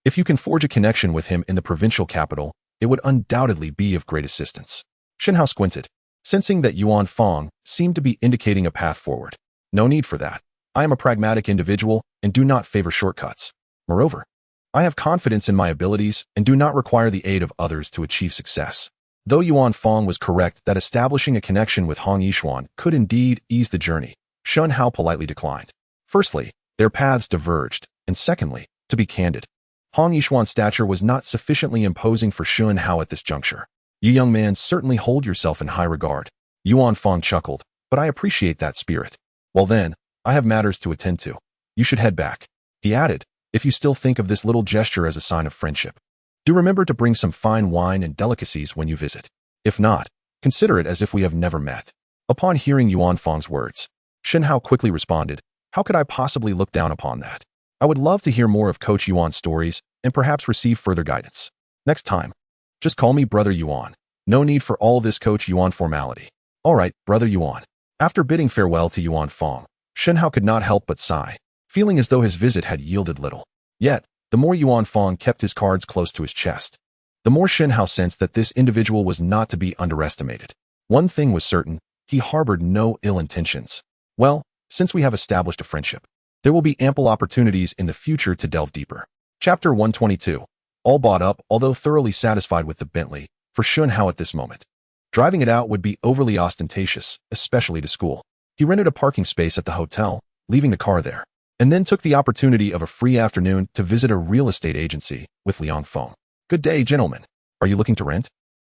If you can forge a connection with him in the provincial capital, it would undoubtedly be of great assistance. Shen Hao squinted, sensing that Yuan Fong seemed to be indicating a path forward. No need for that. I am a pragmatic individual and do not favor shortcuts. Moreover, I have confidence in my abilities and do not require the aid of others to achieve success. Though Yuan Fong was correct that establishing a connection with Hong Yishuan could indeed ease the journey, Shen Hao politely declined. Firstly, their paths diverged, and secondly, to be candid, Hong Yishuan's stature was not sufficiently imposing for Shen Hao at this juncture. You young man certainly hold yourself in high regard. Yuan Fong chuckled, but I appreciate that spirit. Well then, I have matters to attend to. You should head back. He added, if you still think of this little gesture as a sign of friendship. Do remember to bring some fine wine and delicacies when you visit. If not, consider it as if we have never met. Upon hearing Yuan Fong's words, Shen Hao quickly responded, how could I possibly look down upon that? I would love to hear more of Coach Yuan's stories and perhaps receive further guidance. Next time, just call me Brother Yuan. No need for all this Coach Yuan formality. All right, Brother Yuan. After bidding farewell to Yuan Fong, Shen Hao could not help but sigh, feeling as though his visit had yielded little. Yet, the more Yuan Fong kept his cards close to his chest, the more Shen Hao sensed that this individual was not to be underestimated. One thing was certain, he harbored no ill intentions. Well, since we have established a friendship, there will be ample opportunities in the future to delve deeper. Chapter 122. All bought up, although thoroughly satisfied with the Bentley, for Shen Hao at this moment. Driving it out would be overly ostentatious, especially to school. He rented a parking space at the hotel, leaving the car there, and then took the opportunity of a free afternoon to visit a real estate agency with Liang Feng. Good day, gentlemen. Are you looking to rent?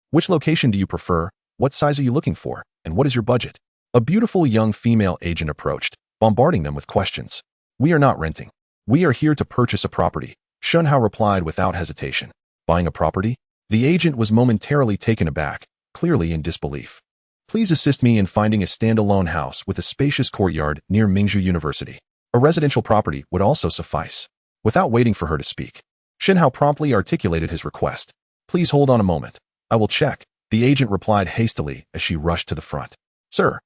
Which location do you prefer? What size are you looking for? And what is your budget? A beautiful young female agent approached, bombarding them with questions. We are not renting. We are here to purchase a property, Shen Hao replied without hesitation. Buying a property? The agent was momentarily taken aback, clearly in disbelief. Please assist me in finding a standalone house with a spacious courtyard near Mingzhu University. A residential property would also suffice. Without waiting for her to speak, Shen Hao promptly articulated his request. Please hold on a moment. I will check, the agent replied hastily as she rushed to the front. Sir,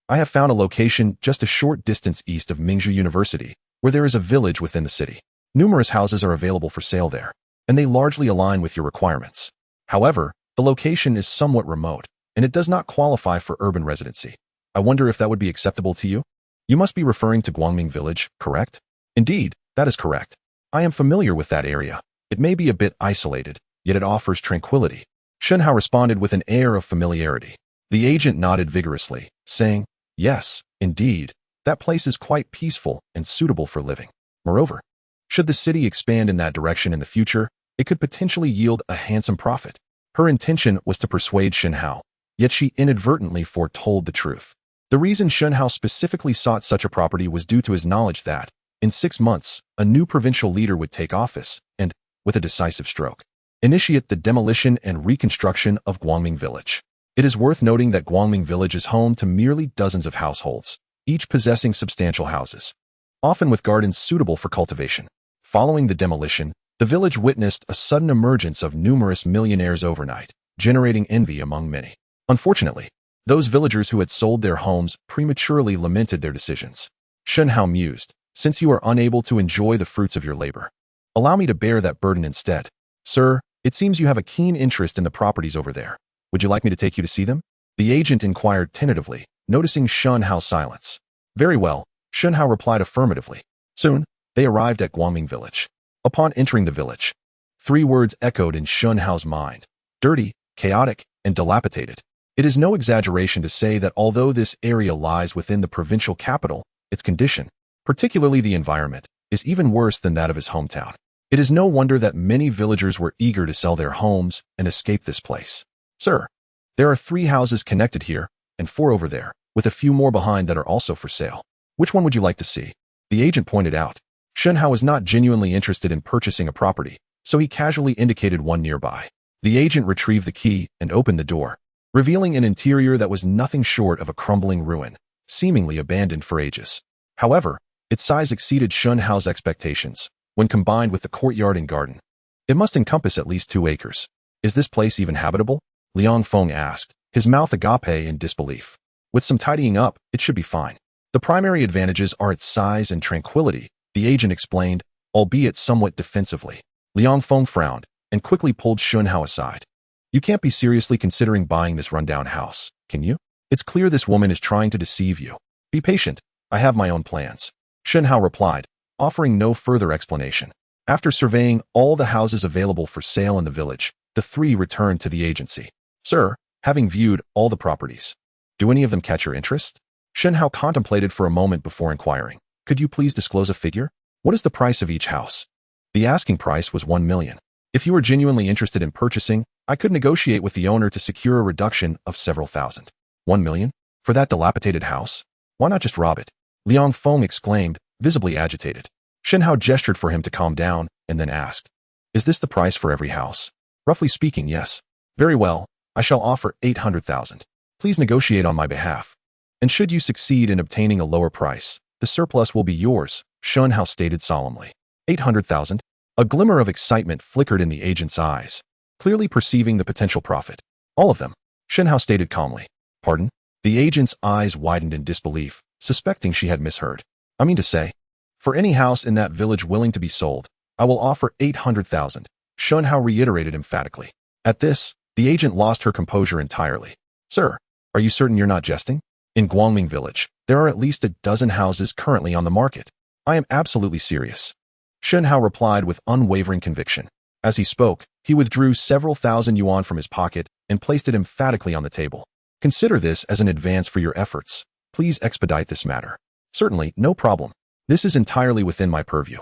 I have found a location just a short distance east of Mingzhu University, where there is a village within the city. Numerous houses are available for sale there, and they largely align with your requirements. However, the location is somewhat remote, and it does not qualify for urban residency. I wonder if that would be acceptable to you? You must be referring to Guangming Village, correct? Indeed, that is correct. I am familiar with that area. It may be a bit isolated, yet it offers tranquility. Shen Hao responded with an air of familiarity. The agent nodded vigorously, saying, yes, indeed, that place is quite peaceful and suitable for living. Moreover, should the city expand in that direction in the future, it could potentially yield a handsome profit. Her intention was to persuade Shen Hao, yet she inadvertently foretold the truth. The reason Shen Hao specifically sought such a property was due to his knowledge that, in 6 months, a new provincial leader would take office and, with a decisive stroke, initiate the demolition and reconstruction of Guangming Village. It is worth noting that Guangming Village is home to merely dozens of households, each possessing substantial houses, often with gardens suitable for cultivation. Following the demolition, the village witnessed a sudden emergence of numerous millionaires overnight, generating envy among many. Unfortunately, those villagers who had sold their homes prematurely lamented their decisions. Shen Hao mused, since you are unable to enjoy the fruits of your labor, allow me to bear that burden instead. Sir, it seems you have a keen interest in the properties over there. Would you like me to take you to see them? The agent inquired tentatively, noticing Shen Hao's silence. Very well, Shen Hao replied affirmatively. Soon, they arrived at Guangming Village. Upon entering the village, 3 words echoed in Shen Hao's mind: dirty, chaotic, and dilapidated. It is no exaggeration to say that although this area lies within the provincial capital, its condition, particularly the environment, is even worse than that of his hometown. It is no wonder that many villagers were eager to sell their homes and escape this place. Sir, there are 3 houses connected here, and 4 over there, with a few more behind that are also for sale. Which one would you like to see? The agent pointed out. Shen Hao was not genuinely interested in purchasing a property, so he casually indicated one nearby. The agent retrieved the key and opened the door, revealing an interior that was nothing short of a crumbling ruin, seemingly abandoned for ages. However, its size exceeded Shen Hao's expectations. When combined with the courtyard and garden, it must encompass at least 2 acres. Is this place even habitable? Liang Feng asked, his mouth agape in disbelief. With some tidying up, it should be fine. The primary advantages are its size and tranquility, the agent explained, albeit somewhat defensively. Liang Feng frowned and quickly pulled Shen Hao aside. You can't be seriously considering buying this rundown house, can you? It's clear this woman is trying to deceive you. Be patient. I have my own plans. Shen Hao replied, offering no further explanation. After surveying all the houses available for sale in the village, the 3 returned to the agency. Sir, having viewed all the properties, do any of them catch your interest? Shen Hao contemplated for a moment before inquiring. Could you please disclose a figure? What is the price of each house? The asking price was 1 million. If you are genuinely interested in purchasing, I could negotiate with the owner to secure a reduction of several thousand. 1 million? For that dilapidated house? Why not just rob it? Liang Feng exclaimed, visibly agitated. Shen Hao gestured for him to calm down and then asked, is this the price for every house? Roughly speaking, yes. Very well, I shall offer 800,000. Please negotiate on my behalf. And should you succeed in obtaining a lower price, the surplus will be yours, Shen Hao stated solemnly. 800,000? A glimmer of excitement flickered in the agent's eyes, clearly perceiving the potential profit. All of them, Shen Hao stated calmly. Pardon? The agent's eyes widened in disbelief, suspecting she had misheard. I mean to say, for any house in that village willing to be sold, I will offer 800,000, Shen Hao reiterated emphatically. At this, the agent lost her composure entirely. Sir, are you certain you're not jesting? In Guangming Village, there are at least a dozen houses currently on the market. I am absolutely serious. Shen Hao replied with unwavering conviction. As he spoke, he withdrew several thousand yuan from his pocket and placed it emphatically on the table. Consider this as an advance for your efforts. Please expedite this matter. Certainly, no problem. This is entirely within my purview.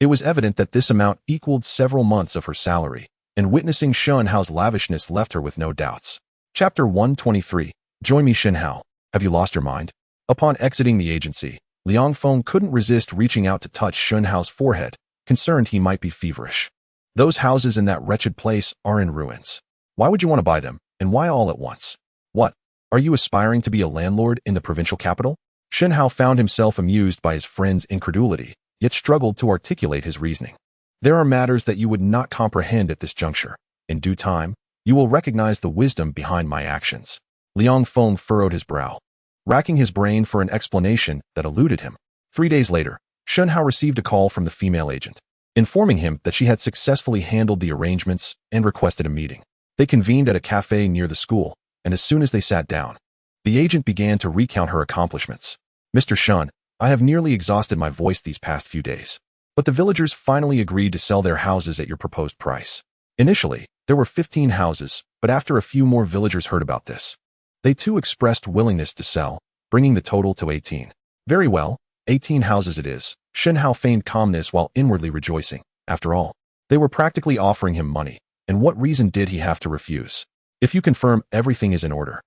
It was evident that this amount equaled several months of her salary, and witnessing Shen Hao's lavishness left her with no doubts. Chapter 123. Join me, Shen Hao. Have you lost your mind? Upon exiting the agency, Liang Feng couldn't resist reaching out to touch Shen Hao's forehead, concerned he might be feverish. Those houses in that wretched place are in ruins. Why would you want to buy them, and why all at once? What? Are you aspiring to be a landlord in the provincial capital? Shen Hao found himself amused by his friend's incredulity, yet struggled to articulate his reasoning. There are matters that you would not comprehend at this juncture. In due time, you will recognize the wisdom behind my actions. Liang Feng furrowed his brow, racking his brain for an explanation that eluded him. 3 days later, Shen Hao received a call from the female agent, informing him that she had successfully handled the arrangements and requested a meeting. They convened at a café near the school, and as soon as they sat down, the agent began to recount her accomplishments. Mr. Shen, I have nearly exhausted my voice these past few days, but the villagers finally agreed to sell their houses at your proposed price. Initially, there were 15 houses, but after a few more villagers heard about this, they too expressed willingness to sell, bringing the total to 18. Very well, 18 houses it is. Shen Hao feigned calmness while inwardly rejoicing. After all, they were practically offering him money, and what reason did he have to refuse? If you confirm everything is in order,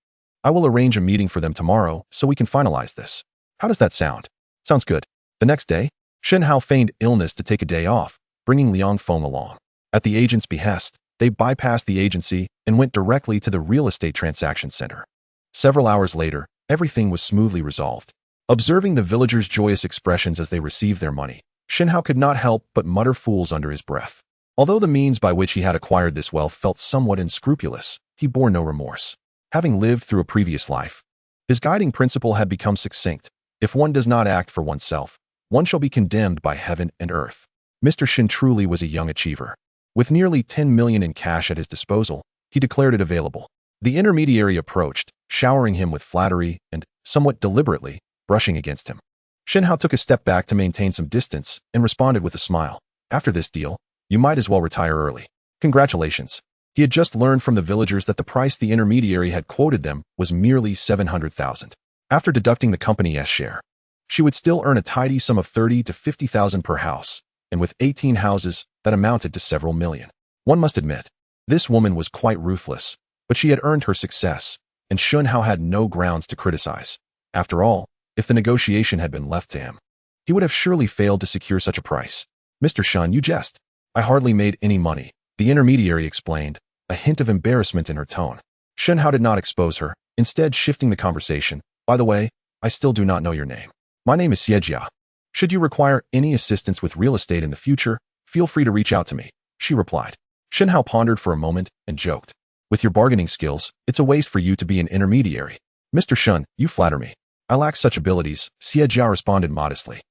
I will arrange a meeting for them tomorrow so we can finalize this. How does that sound? Sounds good. The next day, Shen Hao feigned illness to take a day off, bringing Liang Feng along. At the agent's behest, they bypassed the agency and went directly to the real estate transaction center. Several hours later, everything was smoothly resolved. Observing the villagers' joyous expressions as they received their money, Shen Hao could not help but mutter fools under his breath. Although the means by which he had acquired this wealth felt somewhat unscrupulous, he bore no remorse. Having lived through a previous life, his guiding principle had become succinct. If one does not act for oneself, one shall be condemned by heaven and earth. Mr. Shen truly was a young achiever. With nearly 10 million in cash at his disposal, he declared it available. The intermediary approached, showering him with flattery and, somewhat deliberately, brushing against him. Shen Hao took a step back to maintain some distance and responded with a smile. After this deal, you might as well retire early. Congratulations. He had just learned from the villagers that the price the intermediary had quoted them was merely 700,000. After deducting the company's share, she would still earn a tidy sum of 30 to 50,000 per house, and with 18 houses, that amounted to several million. One must admit, this woman was quite ruthless, but she had earned her success, and Shen Hao had no grounds to criticize. After all, if the negotiation had been left to him, he would have surely failed to secure such a price. Mr. Shen, you jest. I hardly made any money, the intermediary explained, a hint of embarrassment in her tone. Shen Hao did not expose her, instead shifting the conversation. By the way, I still do not know your name. My name is Xiejia. Should you require any assistance with real estate in the future, feel free to reach out to me, she replied. Shen Hao pondered for a moment and joked. With your bargaining skills, it's a waste for you to be an intermediary. Mr. Shen, you flatter me. I lack such abilities, Xiejia responded modestly.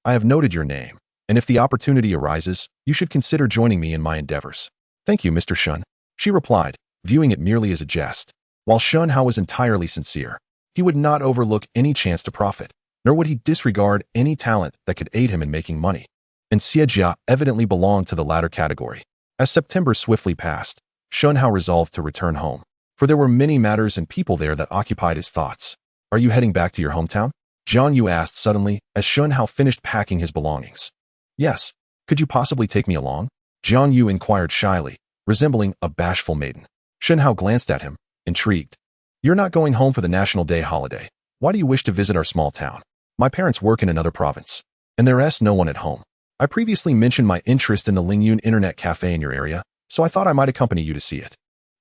I have noted your name, and if the opportunity arises, you should consider joining me in my endeavors. Thank you, Mr. Shen, she replied, viewing it merely as a jest. While Shen Hao was entirely sincere, he would not overlook any chance to profit, nor would he disregard any talent that could aid him in making money. And Xiejia evidently belonged to the latter category. As September swiftly passed, Shen Hao resolved to return home, for there were many matters and people there that occupied his thoughts. Are you heading back to your hometown? Jiang Yu asked suddenly as Shen Hao finished packing his belongings. Yes. Could you possibly take me along? Jiang Yu inquired shyly, resembling a bashful maiden. Shen Hao glanced at him, intrigued. You're not going home for the National Day holiday. Why do you wish to visit our small town? My parents work in another province, and there's no one at home. I previously mentioned my interest in the Lingyun Internet Café in your area, so I thought I might accompany you to see it.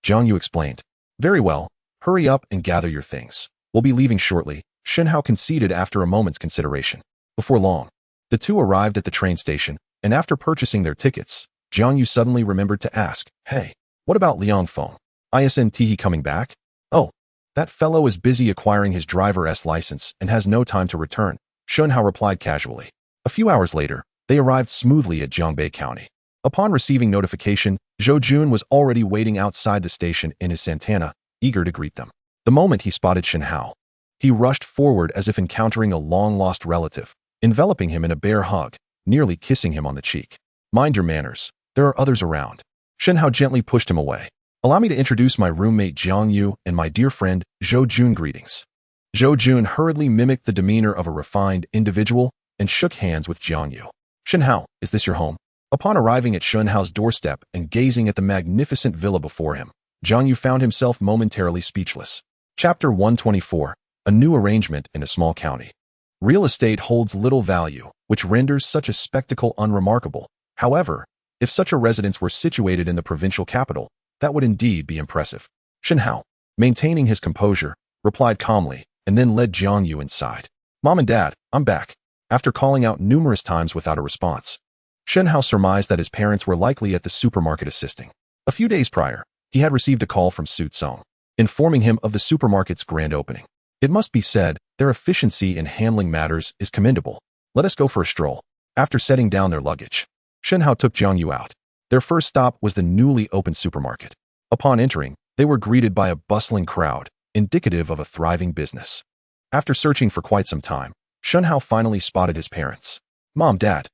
Jiang Yu explained. Very well, hurry up and gather your things. We'll be leaving shortly, Shen Hao conceded after a moment's consideration. Before long, the two arrived at the train station, and after purchasing their tickets, Jiang Yu suddenly remembered to ask, Hey, what about Liang Feng? Isn't he coming back? Oh, that fellow is busy acquiring his driver's license and has no time to return, Shen Hao replied casually. A few hours later, they arrived smoothly at Jiangbei County. Upon receiving notification, Zhou Jun was already waiting outside the station in his Santana, eager to greet them. The moment he spotted Shen Hao, he rushed forward as if encountering a long-lost relative, enveloping him in a bear hug, nearly kissing him on the cheek. Mind your manners, there are others around. Shen Hao gently pushed him away. Allow me to introduce my roommate Jiang Yu and my dear friend Zhou Jun. Greetings. Zhou Jun hurriedly mimicked the demeanor of a refined individual and shook hands with Jiang Yu. Shen Hao, is this your home? Upon arriving at Shen Hao's doorstep and gazing at the magnificent villa before him, Jiang Yu found himself momentarily speechless. Chapter 124, A New Arrangement in a Small County. Real estate holds little value, which renders such a spectacle unremarkable. However, if such a residence were situated in the provincial capital, that would indeed be impressive. Shen Hao, maintaining his composure, replied calmly, and then led Jiang Yu inside. Mom and Dad, I'm back. After calling out numerous times without a response, Shen Hao surmised that his parents were likely at the supermarket assisting. A few days prior, he had received a call from Su Tsong, informing him of the supermarket's grand opening. It must be said, their efficiency in handling matters is commendable. Let us go for a stroll. After setting down their luggage, Shen Hao took Jiang Yu out. Their first stop was the newly opened supermarket. Upon entering, they were greeted by a bustling crowd, indicative of a thriving business. After searching for quite some time, Shen Hao finally spotted his parents. Mom, Dad.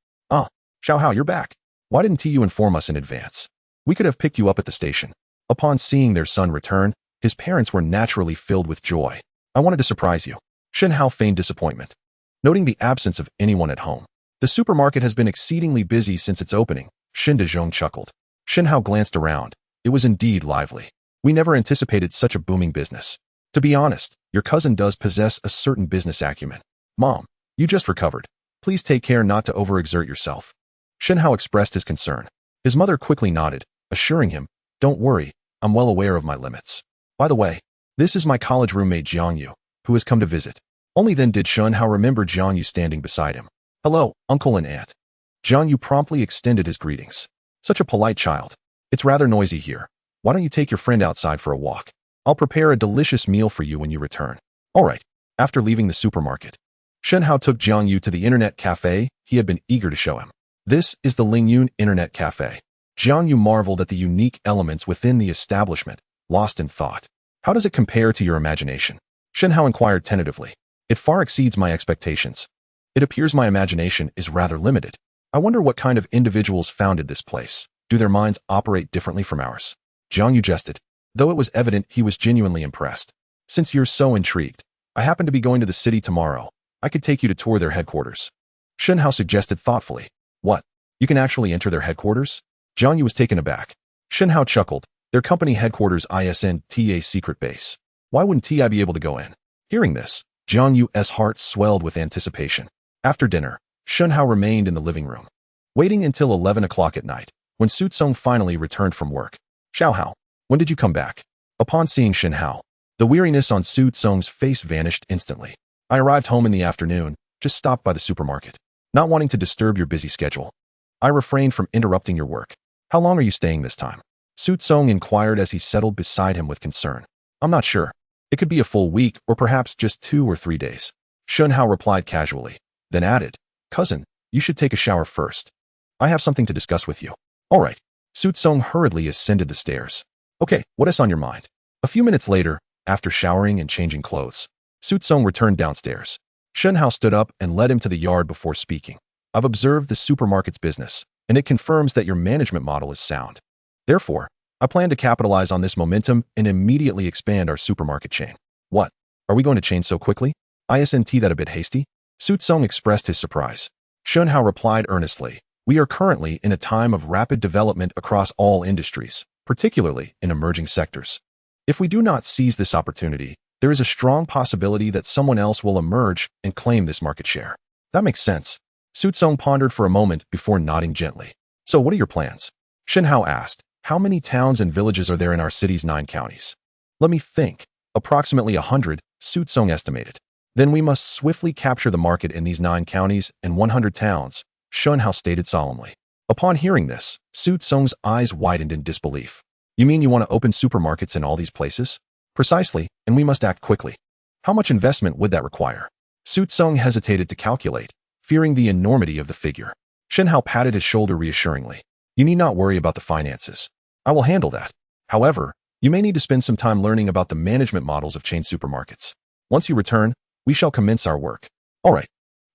Xiao Hao, you're back. Why didn't you inform us in advance? We could have picked you up at the station. Upon seeing their son return, his parents were naturally filled with joy. I wanted to surprise you. Shen Hao feigned disappointment. Noting the absence of anyone at home, the supermarket has been exceedingly busy since its opening, Shen Dezhong chuckled. Shen Hao glanced around. It was indeed lively. We never anticipated such a booming business. To be honest, your cousin does possess a certain business acumen. Mom, you just recovered. Please take care not to overexert yourself. Shen Hao expressed his concern. His mother quickly nodded, assuring him, don't worry, I'm well aware of my limits. By the way, this is my college roommate Jiang Yu, who has come to visit. Only then did Shen Hao remember Jiang Yu standing beside him. Hello, uncle and aunt. Jiang Yu promptly extended his greetings. Such a polite child. It's rather noisy here. Why don't you take your friend outside for a walk? I'll prepare a delicious meal for you when you return. All right. After leaving the supermarket, Shen Hao took Jiang Yu to the internet cafe he had been eager to show him. This is the Lingyun Internet Cafe. Jiang Yu marveled at the unique elements within the establishment, lost in thought. How does it compare to your imagination? Shen Hao inquired tentatively. It far exceeds my expectations. It appears my imagination is rather limited. I wonder what kind of individuals founded this place. Do their minds operate differently from ours? Jiang Yu jested, though it was evident he was genuinely impressed. Since you're so intrigued, I happen to be going to the city tomorrow. I could take you to tour their headquarters. Shen Hao suggested thoughtfully. What? You can actually enter their headquarters? Jiang Yu was taken aback. Shen Hao chuckled. Their company headquarters isn't secret base. Why wouldn't I be able to go in? Hearing this, Jiang Yu's heart swelled with anticipation. After dinner, Shen Hao remained in the living room, waiting until 11 o'clock at night, when Su Tsong finally returned from work. Xiao Hao, when did you come back? Upon seeing Shen Hao, the weariness on Su Tsong's face vanished instantly. I arrived home in the afternoon, just stopped by the supermarket. Not wanting to disturb your busy schedule, I refrained from interrupting your work. How long are you staying this time? Su Tsong inquired as he settled beside him with concern. I'm not sure. It could be a full week or perhaps just 2 or 3 days. Shen Hao replied casually, then added, Cousin, you should take a shower first. I have something to discuss with you. All right. Su Tsong hurriedly ascended the stairs. Okay, what is on your mind? A few minutes later, after showering and changing clothes, Su Tsong returned downstairs. Shen Hao stood up and led him to the yard before speaking. I've observed the supermarket's business, and it confirms that your management model is sound. Therefore, I plan to capitalize on this momentum and immediately expand our supermarket chain. What? Are we going to change so quickly? Isn't that a bit hasty? Su Tsong expressed his surprise. Shen Hao replied earnestly, we are currently in a time of rapid development across all industries, particularly in emerging sectors. If we do not seize this opportunity, there is a strong possibility that someone else will emerge and claim this market share. That makes sense. Su Tsong pondered for a moment before nodding gently. So what are your plans? Shen Hao asked, how many towns and villages are there in our city's 9 counties? Let me think. Approximately 100, Su Tsong estimated. Then we must swiftly capture the market in these 9 counties and 100 towns, Shen Hao stated solemnly. Upon hearing this, Su Tsong's eyes widened in disbelief. You mean you want to open supermarkets in all these places? Precisely, and we must act quickly. How much investment would that require? Su Tsong hesitated to calculate, fearing the enormity of the figure. Shen Hao patted his shoulder reassuringly. You need not worry about the finances. I will handle that. However, you may need to spend some time learning about the management models of chain supermarkets. Once you return, we shall commence our work. All right.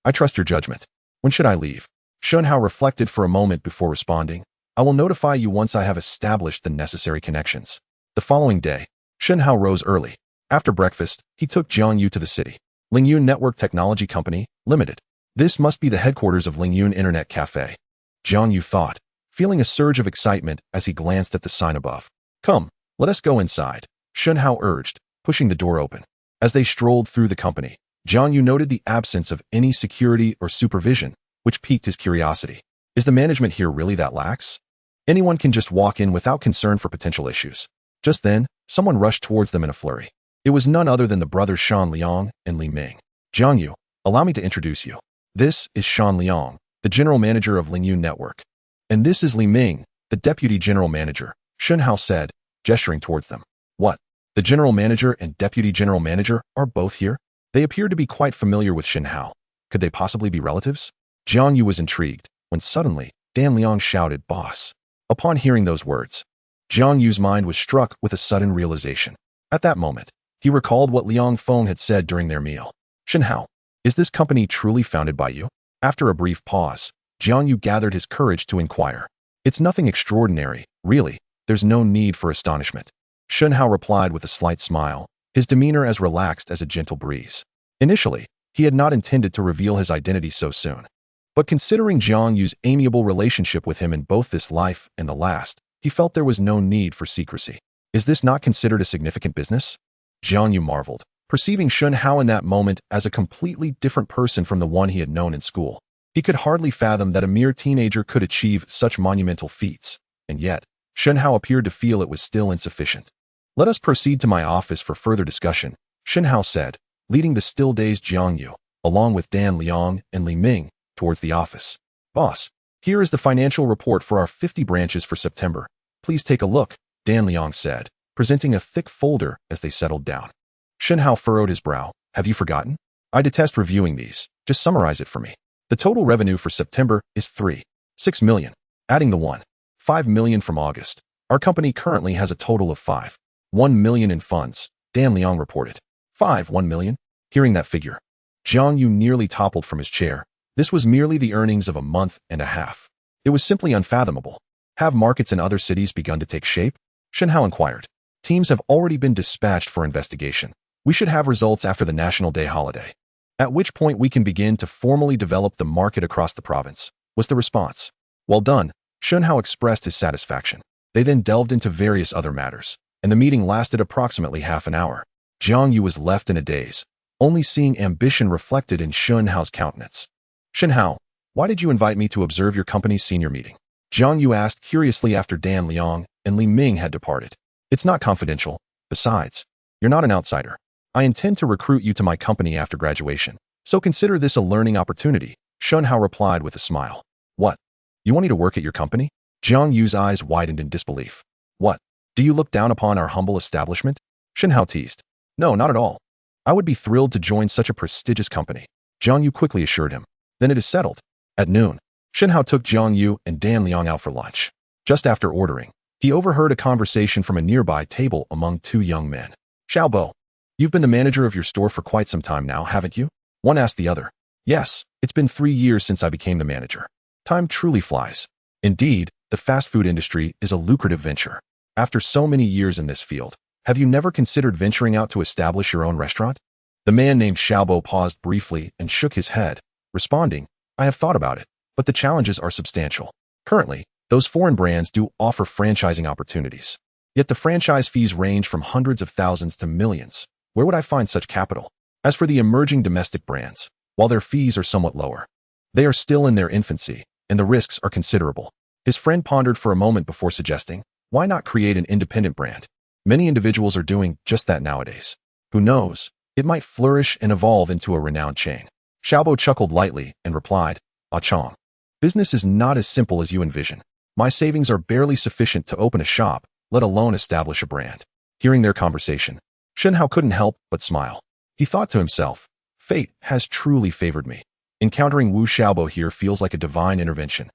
I trust your judgment. When should I leave? Shen Hao reflected for a moment before responding. I will notify you once I have established the necessary connections. The following day, Shen Hao rose early. After breakfast, he took Jiang Yu to the city. Lingyun Network Technology Company, Limited. This must be the headquarters of Lingyun Internet Cafe. Jiang Yu thought, feeling a surge of excitement as he glanced at the sign above. Come, let us go inside, Shen Hao urged, pushing the door open. As they strolled through the company, Jiang Yu noted the absence of any security or supervision, which piqued his curiosity. Is the management here really that lax? Anyone can just walk in without concern for potential issues. Just then, someone rushed towards them in a flurry. It was none other than the brothers Shan Liang and Li Ming. Jiang Yu, allow me to introduce you. This is Shan Liang, the general manager of Lingyun Network. And this is Li Ming, the deputy general manager, Shen Hao said, gesturing towards them. What? The general manager and deputy general manager are both here? They appeared to be quite familiar with Shen Hao. Could they possibly be relatives? Jiang Yu was intrigued, when suddenly, Dan Liang shouted, Boss. Upon hearing those words, Jiang Yu's mind was struck with a sudden realization. At that moment, he recalled what Liang Feng had said during their meal. Shen Hao, is this company truly founded by you? After a brief pause, Jiang Yu gathered his courage to inquire. It's nothing extraordinary, really. There's no need for astonishment. Shen Hao replied with a slight smile, his demeanor as relaxed as a gentle breeze. Initially, he had not intended to reveal his identity so soon. But considering Jiang Yu's amiable relationship with him in both this life and the last, he felt there was no need for secrecy. Is this not considered a significant business? Jiang Yu marveled, perceiving Shen Hao in that moment as a completely different person from the one he had known in school. He could hardly fathom that a mere teenager could achieve such monumental feats, and yet, Shen Hao appeared to feel it was still insufficient. "Let us proceed to my office for further discussion," Shen Hao said, leading the still-dazed Jiang Yu, along with Dan Liang and Li Ming, towards the office. "Boss, here is the financial report for our 50 branches for September. Please take a look," Dan Liang said, presenting a thick folder as they settled down. Shen Hao furrowed his brow. "Have you forgotten? I detest reviewing these. Just summarize it for me." "The total revenue for September is 3.6 million. Adding the 1.5 million from August. Our company currently has a total of 5.1 million in funds," Dan Liang reported. 5.1 million? Hearing that figure, Jiang Yu nearly toppled from his chair. This was merely the earnings of a month and a half. It was simply unfathomable. Have markets in other cities begun to take shape? Shen Hao inquired. "Teams have already been dispatched for investigation. We should have results after the National Day holiday, at which point we can begin to formally develop the market across the province," was the response. "Well done," Shen Hao expressed his satisfaction. They then delved into various other matters, and the meeting lasted approximately half an hour. Jiang Yu was left in a daze, only seeing ambition reflected in Shen Hao's countenance. "Shen Hao, why did you invite me to observe your company's senior meeting?" Jiang Yu asked curiously after Dan Liang and Li Ming had departed. "It's not confidential. Besides, you're not an outsider. I intend to recruit you to my company after graduation, so consider this a learning opportunity," Shen Hao replied with a smile. "What? You want me to work at your company?" Jiang Yu's eyes widened in disbelief. "What? Do you look down upon our humble establishment?" Shen Hao teased. "No, not at all. I would be thrilled to join such a prestigious company," Jiang Yu quickly assured him. "Then it is settled." At noon, Shen Hao took Jiang Yu and Dan Liang out for lunch. Just after ordering, he overheard a conversation from a nearby table among two young men. "Xiaobo, you've been the manager of your store for quite some time now, haven't you?" one asked the other. "Yes, it's been 3 years since I became the manager. Time truly flies." Indeed, the fast food industry is a lucrative venture. After so many years in this field, have you never considered venturing out to establish your own restaurant? The man named Xiaobo paused briefly and shook his head, responding, "I have thought about it, but the challenges are substantial. Currently, those foreign brands do offer franchising opportunities. Yet the franchise fees range from hundreds of thousands to millions. Where would I find such capital? As for the emerging domestic brands, while their fees are somewhat lower, they are still in their infancy, and the risks are considerable." His friend pondered for a moment before suggesting, "Why not create an independent brand? Many individuals are doing just that nowadays. Who knows? It might flourish and evolve into a renowned chain." Xiaobo chuckled lightly and replied, "Ah Chong, business is not as simple as you envision. My savings are barely sufficient to open a shop, let alone establish a brand." Hearing their conversation, Shen Hao couldn't help but smile. He thought to himself, "Fate has truly favored me. Encountering Wu Xiaobo here feels like a divine intervention,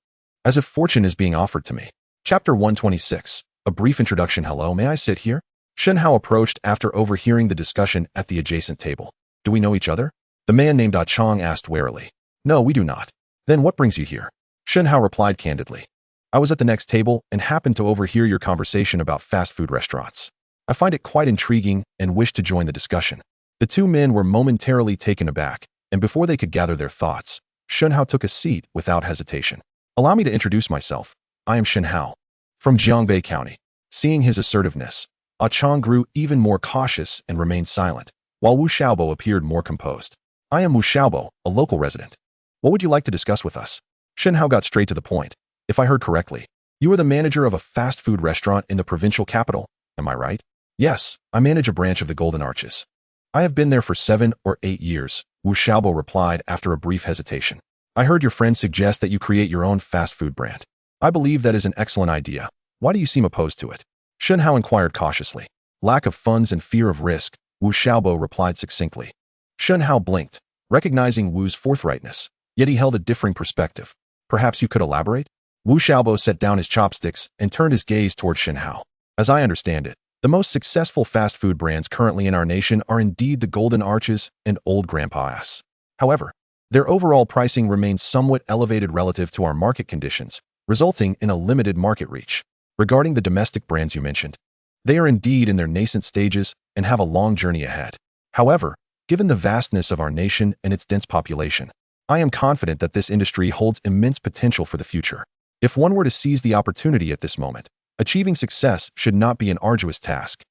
as if fortune is being offered to me." Chapter 126. A brief introduction. "Hello, may I sit here?" Shen Hao approached after overhearing the discussion at the adjacent table. "Do we know each other?" the man named Ah Chong asked warily. "No, we do not." "Then what brings you here?" Shen Hao replied candidly. "I was at the next table and happened to overhear your conversation about fast food restaurants. I find it quite intriguing and wish to join the discussion." The two men were momentarily taken aback, and before they could gather their thoughts, Shen Hao took a seat without hesitation. "Allow me to introduce myself. I am Shen Hao, from Jiangbei County." Seeing his assertiveness, Ah Chong grew even more cautious and remained silent, while Wu Xiaobo appeared more composed. "I am Wu Xiaobo, a local resident. What would you like to discuss with us?" Shen Hao got straight to the point. "If I heard correctly, you are the manager of a fast food restaurant in the provincial capital, am I right?" "Yes, I manage a branch of the Golden Arches. I have been there for 7 or 8 years, Wu Xiaobo replied after a brief hesitation. "I heard your friend suggest that you create your own fast food brand. I believe that is an excellent idea. Why do you seem opposed to it?" Shen Hao inquired cautiously. "Lack of funds and fear of risk," Wu Xiaobo replied succinctly. Shen Hao blinked, recognizing Wu's forthrightness, yet he held a differing perspective. "Perhaps you could elaborate?" Wu Xiaobo set down his chopsticks and turned his gaze toward Shen Hao. "As I understand it, the most successful fast food brands currently in our nation are indeed the Golden Arches and Old Grandpa Ass. However, their overall pricing remains somewhat elevated relative to our market conditions, resulting in a limited market reach. Regarding the domestic brands you mentioned, they are indeed in their nascent stages and have a long journey ahead. However, given the vastness of our nation and its dense population, I am confident that this industry holds immense potential for the future. If one were to seize the opportunity at this moment, achieving success should not be an arduous task."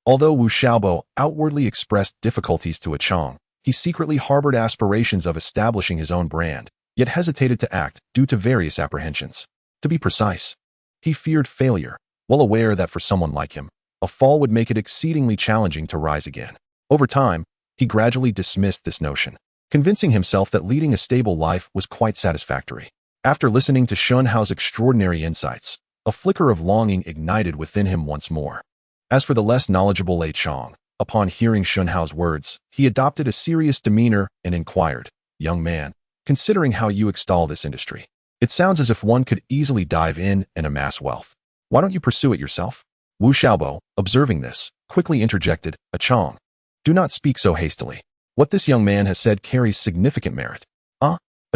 Although Wu Xiaobo outwardly expressed difficulties to Chang, he secretly harbored aspirations of establishing his own brand, yet hesitated to act due to various apprehensions. To be precise, he feared failure, well aware that for someone like him, a fall would make it exceedingly challenging to rise again. Over time, he gradually dismissed this notion, convincing himself that leading a stable life was quite satisfactory. After listening to Shen Hao's extraordinary insights, a flicker of longing ignited within him once more. As for the less knowledgeable Lei Chang, upon hearing Shen Hao's words, he adopted a serious demeanor and inquired, "Young man, considering how you extol this industry, it sounds as if one could easily dive in and amass wealth. Why don't you pursue it yourself?" Wu Xiaobo, observing this, quickly interjected, "Chang, do not speak so hastily. What this young man has said carries significant merit."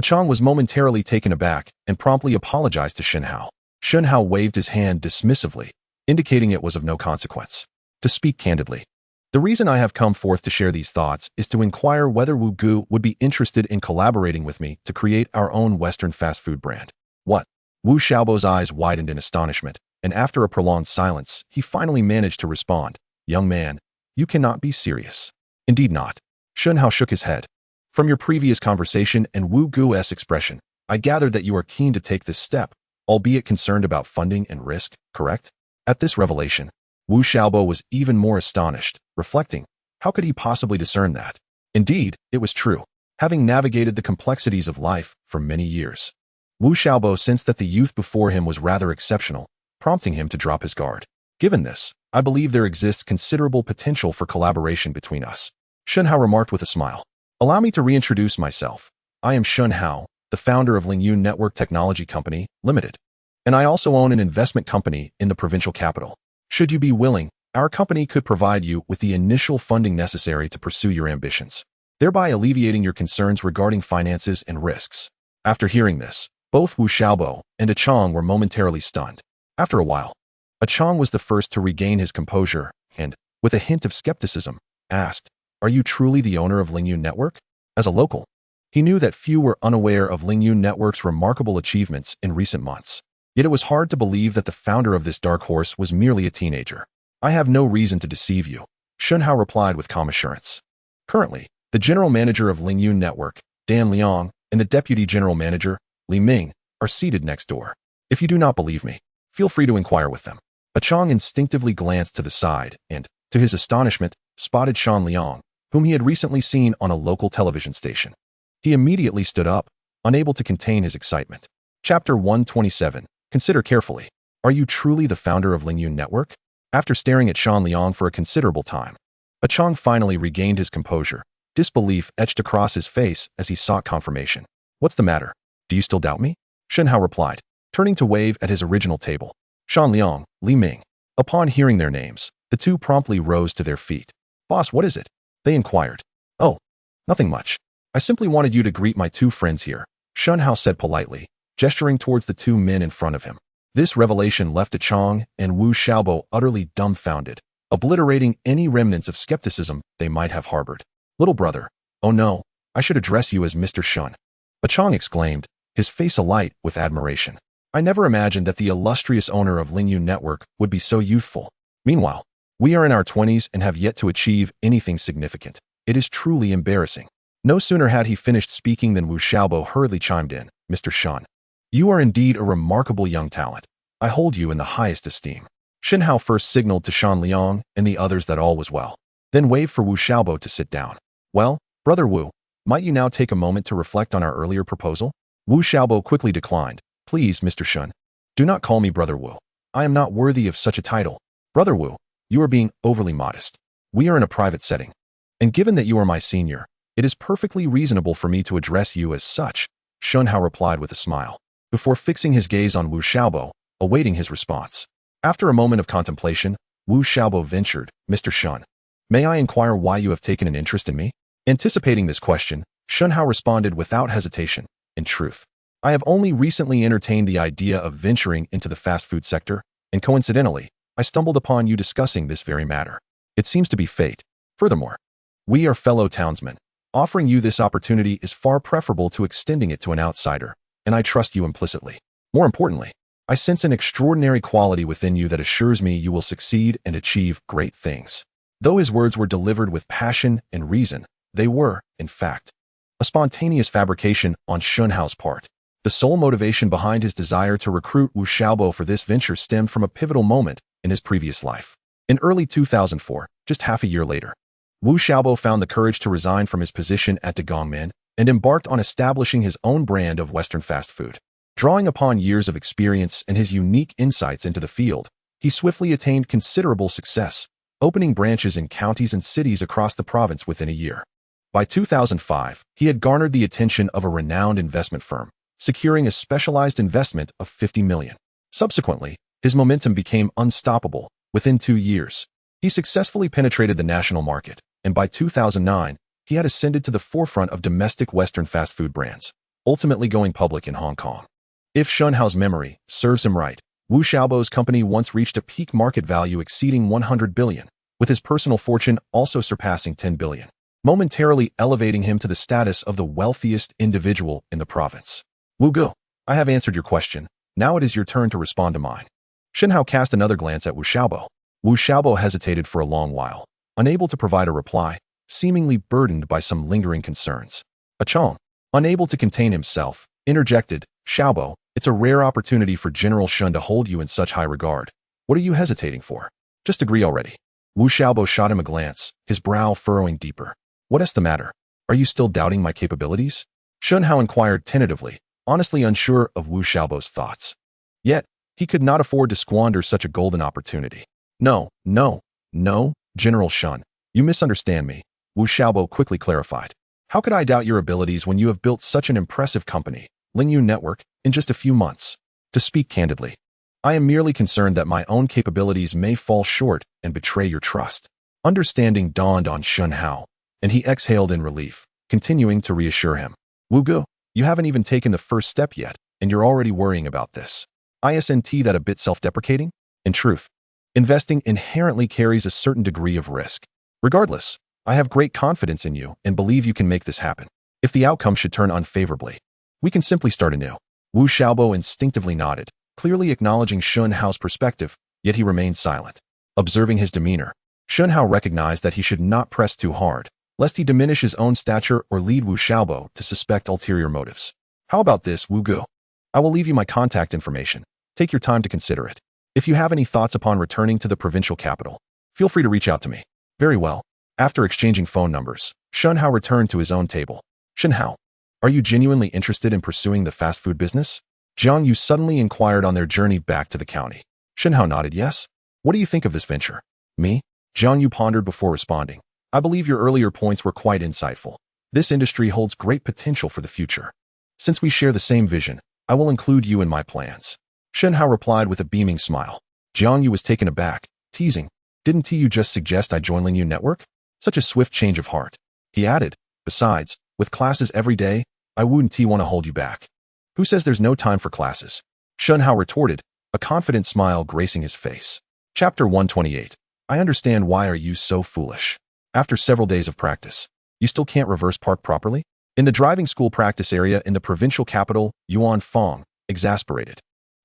Chang was momentarily taken aback and promptly apologized to Shen Hao. Shen Hao waved his hand dismissively, indicating it was of no consequence. To speak candidly, the reason I have come forth to share these thoughts is to inquire whether Wu Gu would be interested in collaborating with me to create our own Western fast food brand. What? Wu Xiaobo's eyes widened in astonishment, and after a prolonged silence, he finally managed to respond, "Young man, you cannot be serious." "Indeed not." Shen Hao shook his head. "From your previous conversation and Wu Gu's expression, I gathered that you are keen to take this step, albeit concerned about funding and risk, correct?" At this revelation, Wu Xiaobo was even more astonished, reflecting, how could he possibly discern that? Indeed, it was true. Having navigated the complexities of life for many years, Wu Xiaobo sensed that the youth before him was rather exceptional, prompting him to drop his guard. "Given this, I believe there exists considerable potential for collaboration between us," Shen Hao remarked with a smile. "Allow me to reintroduce myself. I am Shen Hao, the founder of Lingyun Network Technology Company, Limited. And I also own an investment company in the provincial capital. Should you be willing, our company could provide you with the initial funding necessary to pursue your ambitions, thereby alleviating your concerns regarding finances and risks." After hearing this, both Wu Xiaobo and Chang were momentarily stunned. After a while, Chang was the first to regain his composure and, with a hint of skepticism, asked, "Are you truly the owner of Lingyun Network?" As a local, he knew that few were unaware of Lingyun Network's remarkable achievements in recent months. Yet it was hard to believe that the founder of this dark horse was merely a teenager. "I have no reason to deceive you," Shen Hao replied with calm assurance. "Currently, the general manager of Lingyun Network, Dan Liang, and the deputy general manager, Li Ming, are seated next door. If you do not believe me, feel free to inquire with them." Chang instinctively glanced to the side and, to his astonishment, spotted Shan Liang, whom he had recently seen on a local television station. He immediately stood up, unable to contain his excitement. Chapter 127. Consider carefully. Are you truly the founder of Lingyun Network? After staring at Shan Liang for a considerable time, Chang finally regained his composure. Disbelief etched across his face as he sought confirmation. "What's the matter? Do you still doubt me?" Shen Hao replied, turning to wave at his original table. Shan Liang, Li Ming. Upon hearing their names, the two promptly rose to their feet. "Boss, what is it?" they inquired. "Oh, nothing much. I simply wanted you to greet my two friends here," Shen Hao said politely, gesturing towards the two men in front of him. This revelation left Chang and Wu Xiaobo utterly dumbfounded, obliterating any remnants of skepticism they might have harbored. "Little brother, oh no, I should address you as Mr. Shen," Chang exclaimed, his face alight with admiration. "I never imagined that the illustrious owner of Lingyun Network would be so youthful. Meanwhile, we are in our 20s and have yet to achieve anything significant. It is truly embarrassing." No sooner had he finished speaking than Wu Xiaobo hurriedly chimed in, "Mr. Shen, you are indeed a remarkable young talent. I hold you in the highest esteem." Shen Hao first signaled to Shan Liang and the others that all was well, then waved for Wu Xiaobo to sit down. "Well, Brother Wu, might you now take a moment to reflect on our earlier proposal?" Wu Xiaobo quickly declined. "Please, Mr. Shen, do not call me Brother Wu. I am not worthy of such a title. Brother Wu, you are being overly modest. We are in a private setting. And given that you are my senior, it is perfectly reasonable for me to address you as such," Shen Hao replied with a smile, before fixing his gaze on Wu Xiaobo, awaiting his response. After a moment of contemplation, Wu Xiaobo ventured, "Mr. Shen, may I inquire why you have taken an interest in me?" Anticipating this question, Shen Hao responded without hesitation, "In truth, I have only recently entertained the idea of venturing into the fast food sector, and coincidentally, I stumbled upon you discussing this very matter. It seems to be fate. Furthermore, we are fellow townsmen. Offering you this opportunity is far preferable to extending it to an outsider, and I trust you implicitly. More importantly, I sense an extraordinary quality within you that assures me you will succeed and achieve great things." Though his words were delivered with passion and reason, they were, in fact, a spontaneous fabrication on Shen Hao's part. The sole motivation behind his desire to recruit Wu Xiaobo for this venture stemmed from a pivotal moment in his previous life. In early 2004, just half a year later, Wu Xiaobo found the courage to resign from his position at Degongmen and embarked on establishing his own brand of Western fast food. Drawing upon years of experience and his unique insights into the field, he swiftly attained considerable success, opening branches in counties and cities across the province within a year. By 2005, he had garnered the attention of a renowned investment firm, securing a specialized investment of $50 million. Subsequently, his momentum became unstoppable. Within 2 years, he successfully penetrated the national market, and by 2009, he had ascended to the forefront of domestic Western fast food brands, ultimately going public in Hong Kong. If Shen Hao's memory serves him right, Wu Xiaobo's company once reached a peak market value exceeding $100 billion, with his personal fortune also surpassing $10 billion, momentarily elevating him to the status of the wealthiest individual in the province. Wu Ge, I have answered your question. Now it is your turn to respond to mine. Shen Hao cast another glance at Wu Xiaobo. Wu Xiaobo hesitated for a long while, unable to provide a reply, seemingly burdened by some lingering concerns. Achong, unable to contain himself, interjected, Xiaobo, it's a rare opportunity for General Shen to hold you in such high regard. What are you hesitating for? Just agree already. Wu Xiaobo shot him a glance, his brow furrowing deeper. What's the matter? Are you still doubting my capabilities? Shen Hao inquired tentatively, honestly unsure of Wu Xiaobo's thoughts. Yet, he could not afford to squander such a golden opportunity. No, General Shen, you misunderstand me, Wu Xiaobo quickly clarified. How could I doubt your abilities when you have built such an impressive company, Lingyu Network, in just a few months? To speak candidly, I am merely concerned that my own capabilities may fall short and betray your trust. Understanding dawned on Shen Hao, and he exhaled in relief, continuing to reassure him. Wu Ge, you haven't even taken the first step yet, and you're already worrying about this. Isn't that a bit self-deprecating? In truth, investing inherently carries a certain degree of risk. Regardless, I have great confidence in you and believe you can make this happen. If the outcome should turn unfavorably, we can simply start anew. Wu Xiaobo instinctively nodded, clearly acknowledging Shen Hao's perspective, yet he remained silent. Observing his demeanor, Shen Hao recognized that he should not press too hard, lest he diminish his own stature or lead Wu Xiaobo to suspect ulterior motives. How about this, Wu Ge? I will leave you my contact information. Take your time to consider it. If you have any thoughts upon returning to the provincial capital, feel free to reach out to me. Very well. After exchanging phone numbers, Shen Hao returned to his own table. Shen Hao, are you genuinely interested in pursuing the fast food business? Jiang Yu suddenly inquired on their journey back to the county. Shen Hao nodded yes. What do you think of this venture? Me? Jiang Yu pondered before responding. I believe your earlier points were quite insightful. This industry holds great potential for the future. Since we share the same vision, I will include you in my plans. Shen Hao replied with a beaming smile. Jiang Yu was taken aback, teasing. Didn't you just suggest I join Lingyu Network? Such a swift change of heart. He added, besides, with classes every day, I wouldn't want to hold you back. Who says there's no time for classes? Shen Hao retorted, a confident smile gracing his face. Chapter 128. I understand why are you so foolish. After several days of practice, you still can't reverse park properly? In the driving school practice area in the provincial capital, Yuan Fong, exasperated,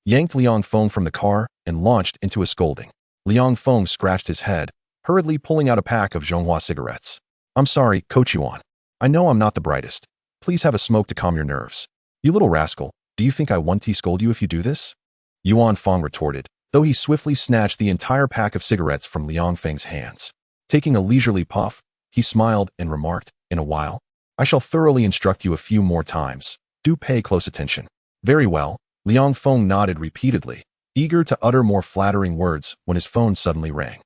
yanked Liang Feng from the car and launched into a scolding. Liang Feng scratched his head, hurriedly pulling out a pack of Zhonghua cigarettes. I'm sorry, Coach Yuan. I know I'm not the brightest. Please have a smoke to calm your nerves. You little rascal, do you think I won't scold you if you do this? Yuan Feng retorted, though he swiftly snatched the entire pack of cigarettes from Liang Feng's hands. Taking a leisurely puff, he smiled and remarked, in a while, I shall thoroughly instruct you a few more times. Do pay close attention. Very well. Liang Feng nodded repeatedly, eager to utter more flattering words when his phone suddenly rang.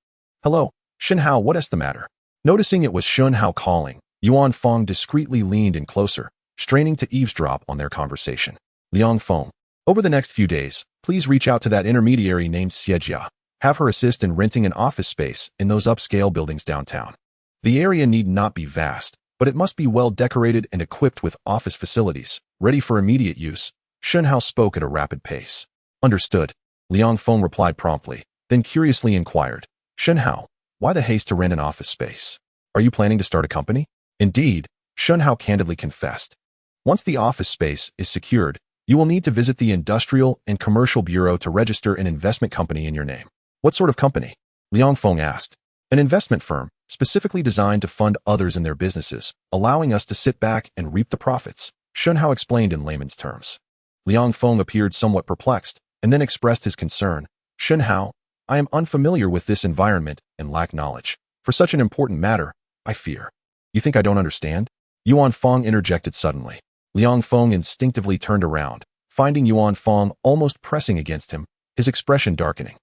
Hello, Shen Hao, what's the matter? Noticing it was Shen Hao calling, Yuan Feng discreetly leaned in closer, straining to eavesdrop on their conversation. Liang Feng, over the next few days, please reach out to that intermediary named Xiejia. Have her assist in renting an office space in those upscale buildings downtown. The area need not be vast, but it must be well decorated and equipped with office facilities, ready for immediate use. Shen Hao spoke at a rapid pace. Understood. Liang Feng replied promptly, then curiously inquired, Shen Hao, why the haste to rent an office space? Are you planning to start a company? Indeed, Shen Hao candidly confessed. Once the office space is secured, you will need to visit the Industrial and Commercial Bureau to register an investment company in your name. What sort of company? Liang Feng asked. An investment firm, specifically designed to fund others in their businesses, allowing us to sit back and reap the profits, Shen Hao explained in layman's terms. Liang Feng appeared somewhat perplexed, and then expressed his concern. Shen Hao, I am unfamiliar with this environment and lack knowledge. For such an important matter, I fear. You think I don't understand? Yuan Feng interjected suddenly. Liang Feng instinctively turned around, finding Yuan Feng almost pressing against him, his expression darkening.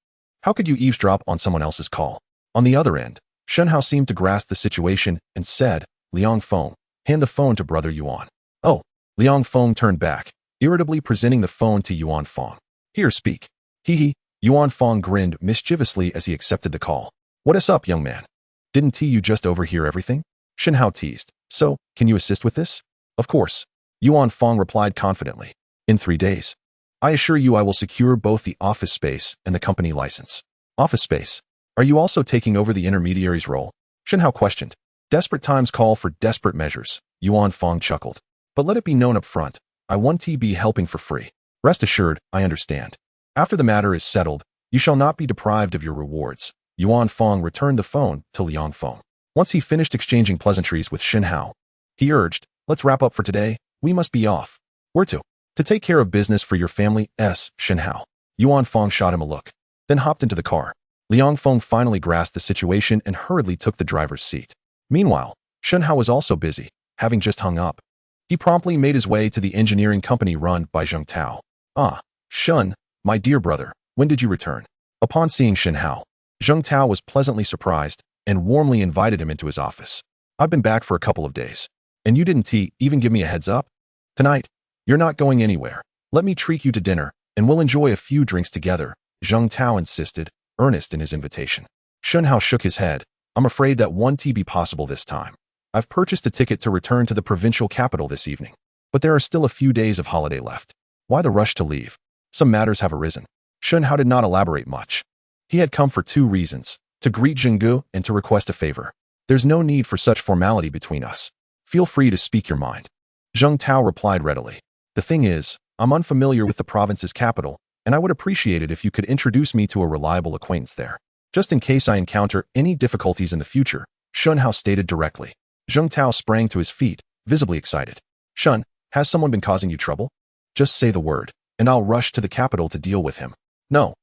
How could you eavesdrop on someone else's call? On the other end, Shen Hao seemed to grasp the situation and said, Liang Feng, hand the phone to brother Yuan. Oh, Liang Feng turned back, irritably presenting the phone to Yuan Feng. Here, speak. Hee. Yuan Feng grinned mischievously as he accepted the call. What is up, young man? Didn't you just overhear everything? Shen Hao teased. So, can you assist with this? Of course. Yuan Feng replied confidently. In 3 days. I assure you I will secure both the office space and the company license. Office space? Are you also taking over the intermediary's role? Shen Hao questioned. Desperate times call for desperate measures, Yuan Feng chuckled. But let it be known up front, I won't be helping for free. Rest assured, I understand. After the matter is settled, you shall not be deprived of your rewards. Yuan Feng returned the phone to Liang Feng. Once he finished exchanging pleasantries with Shen Hao, he urged, let's wrap up for today, we must be off. Where to? To take care of business for your family, Shen Hao. Yuan Feng shot him a look, then hopped into the car. Liang Feng finally grasped the situation and hurriedly took the driver's seat. Meanwhile, Shen Hao was also busy, having just hung up. He promptly made his way to the engineering company run by Zheng Tao. Ah, Shen, my dear brother, when did you return? Upon seeing Shen Hao, Zheng Tao was pleasantly surprised and warmly invited him into his office. I've been back for a couple of days, and you didn't even give me a heads up? Tonight, you're not going anywhere. Let me treat you to dinner, and we'll enjoy a few drinks together, Zheng Tao insisted, earnest in his invitation. Shen Hao shook his head. I'm afraid that won't be possible this time. I've purchased a ticket to return to the provincial capital this evening, but there are still a few days of holiday left. Why the rush to leave? Some matters have arisen. Shen Hao did not elaborate much. He had come for 2 reasons, to greet Jinggu and to request a favor. There's no need for such formality between us. Feel free to speak your mind. Zheng Tao replied readily. The thing is, I'm unfamiliar with the province's capital, and I would appreciate it if you could introduce me to a reliable acquaintance there. Just in case I encounter any difficulties in the future, Shen Hao stated directly. Zheng Tao sprang to his feet, visibly excited. Shen, has someone been causing you trouble? Just say the word, and I'll rush to the capital to deal with him. No,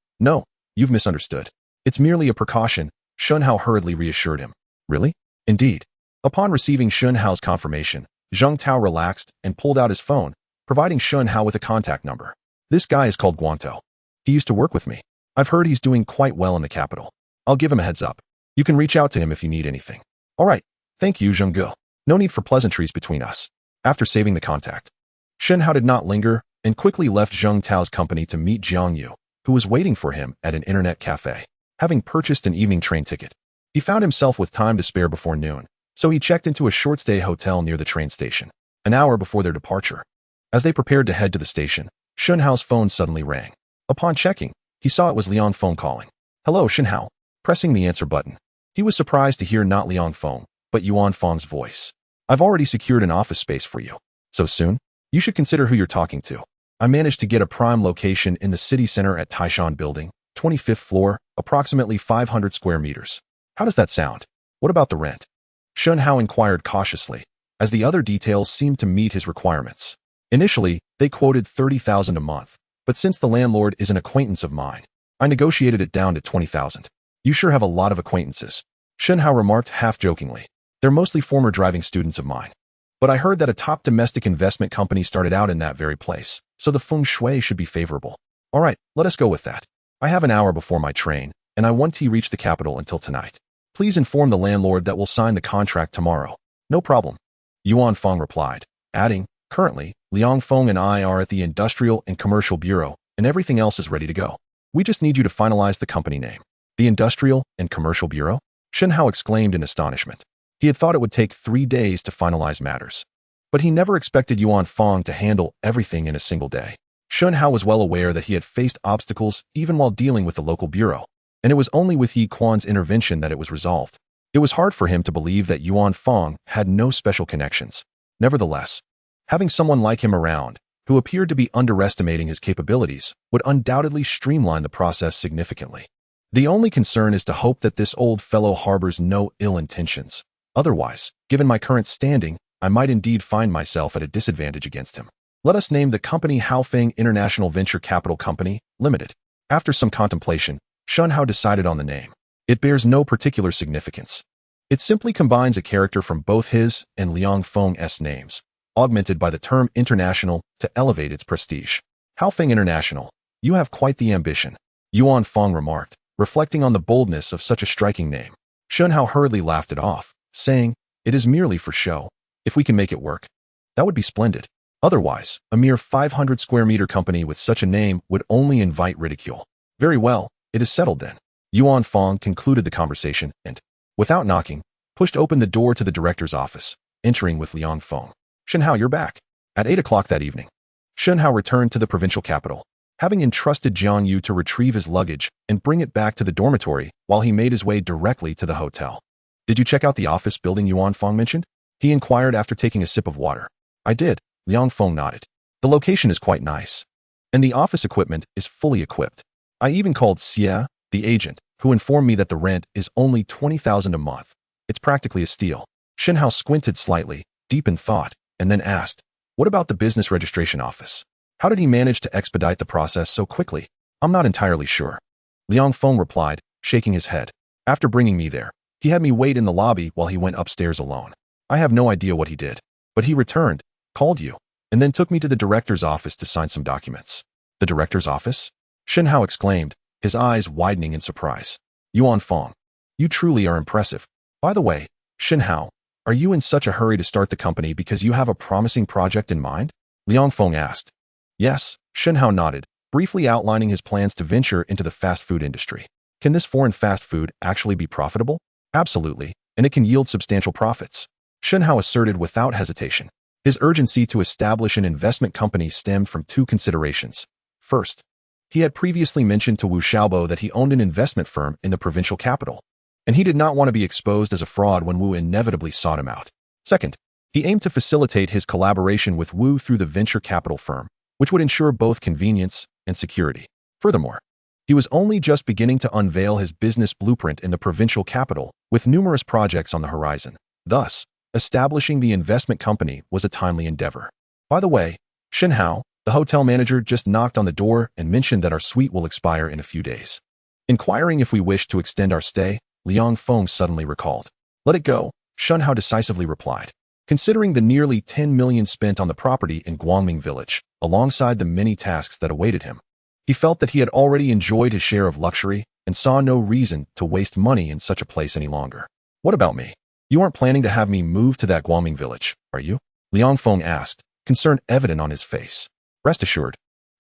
you've misunderstood. It's merely a precaution, Shen Hao hurriedly reassured him. Really? Indeed. Upon receiving Shen Hao's confirmation, Zheng Tao relaxed and pulled out his phone, providing Shen Hao with a contact number. This guy is called Guantou. He used to work with me. I've heard he's doing quite well in the capital. I'll give him a heads up. You can reach out to him if you need anything. All right. Thank you, Zhenggu. No need for pleasantries between us. After saving the contact, Shen Hao did not linger and quickly left Zheng Tao's company to meet Jiang Yu, who was waiting for him at an internet cafe. Having purchased an evening train ticket, he found himself with time to spare before noon, so he checked into a short-stay hotel near the train station, an hour before their departure. As they prepared to head to the station, Shen Hao's phone suddenly rang. Upon checking, he saw it was Liang Feng calling. Hello, Shen Hao. Pressing the answer button, he was surprised to hear not Liang Feng, but Yuan Feng's voice. I've already secured an office space for you. So soon? You should consider who you're talking to. I managed to get a prime location in the city center at Taishan Building, 25th floor, approximately 500 square meters. How does that sound? What about the rent? Shen Hao inquired cautiously, as the other details seemed to meet his requirements. Initially, they quoted 30,000 a month, but since the landlord is an acquaintance of mine, I negotiated it down to 20,000. You sure have a lot of acquaintances, Shen Hao remarked half-jokingly. They're mostly former driving students of mine. But I heard that a top domestic investment company started out in that very place, so the feng shui should be favorable. All right, let us go with that. I have an hour before my train, and I won't reach the capital until tonight. Please inform the landlord that we'll sign the contract tomorrow. No problem. Yuan Feng replied, adding, currently, Liang Feng and I are at the Industrial and Commercial Bureau, and everything else is ready to go. We just need you to finalize the company name. The Industrial and Commercial Bureau? Shen Hao exclaimed in astonishment. He had thought it would take 3 days to finalize matters. But he never expected Yuan Feng to handle everything in a single day. Shen Hao was well aware that he had faced obstacles even while dealing with the local bureau, and it was only with Yi Quan's intervention that it was resolved. It was hard for him to believe that Yuan Feng had no special connections. Nevertheless, having someone like him around, who appeared to be underestimating his capabilities, would undoubtedly streamline the process significantly. The only concern is to hope that this old fellow harbors no ill intentions. Otherwise, given my current standing, I might indeed find myself at a disadvantage against him. Let us name the company Haofeng International Venture Capital Company, Limited. After some contemplation, Shen Hao decided on the name. It bears no particular significance. It simply combines a character from both his and Liang Feng's names, augmented by the term international to elevate its prestige. Haofeng International, you have quite the ambition, Yuan Feng remarked, reflecting on the boldness of such a striking name. Shen Hao hurriedly laughed it off, saying, "It is merely for show. If we can make it work, that would be splendid. Otherwise, a mere 500 square meter company with such a name would only invite ridicule." "Very well, it is settled then." Yuan Feng concluded the conversation and, without knocking, pushed open the door to the director's office, entering with Liang Feng. "Shen Hao, you're back." At 8 o'clock that evening, Shen Hao returned to the provincial capital, having entrusted Jiang Yu to retrieve his luggage and bring it back to the dormitory while he made his way directly to the hotel. "Did you check out the office building Yuan Feng mentioned?" he inquired after taking a sip of water. "I did," Liang Feng nodded. "The location is quite nice, and the office equipment is fully equipped. I even called Xie, the agent, who informed me that the rent is only 20,000 a month. It's practically a steal." Shen Hao squinted slightly, deep in thought, and then asked, "What about the business registration office? How did he manage to expedite the process so quickly?" "I'm not entirely sure," Liang Feng replied, shaking his head. "After bringing me there, he had me wait in the lobby while he went upstairs alone. I have no idea what he did, but he returned, called you, and then took me to the director's office to sign some documents." "The director's office?" Shen Hao exclaimed, his eyes widening in surprise. "Yuan Feng, you truly are impressive. By the way, Shen Hao, are you in such a hurry to start the company because you have a promising project in mind?" Liang Feng asked. "Yes," Shen Hao nodded, briefly outlining his plans to venture into the fast food industry. "Can this foreign fast food actually be profitable?" "Absolutely, and it can yield substantial profits," Shen Hao asserted without hesitation. His urgency to establish an investment company stemmed from two considerations. First, he had previously mentioned to Wu Xiaobo that he owned an investment firm in the provincial capital, and he did not want to be exposed as a fraud when Wu inevitably sought him out. Second, he aimed to facilitate his collaboration with Wu through the venture capital firm, which would ensure both convenience and security. Furthermore, he was only just beginning to unveil his business blueprint in the provincial capital, with numerous projects on the horizon. Thus, establishing the investment company was a timely endeavor. "By the way, Shen Hao, the hotel manager just knocked on the door and mentioned that our suite will expire in a few days. Inquiring if we wish to extend our stay, Liang Feng suddenly recalled. "Let it go," Shen Hao decisively replied. Considering the nearly 10 million spent on the property in Guangming village, alongside the many tasks that awaited him, he felt that he had already enjoyed his share of luxury and saw no reason to waste money in such a place any longer. "What about me? You aren't planning to have me move to that Guangming village, are you?" Liang Feng asked, concern evident on his face. "Rest assured,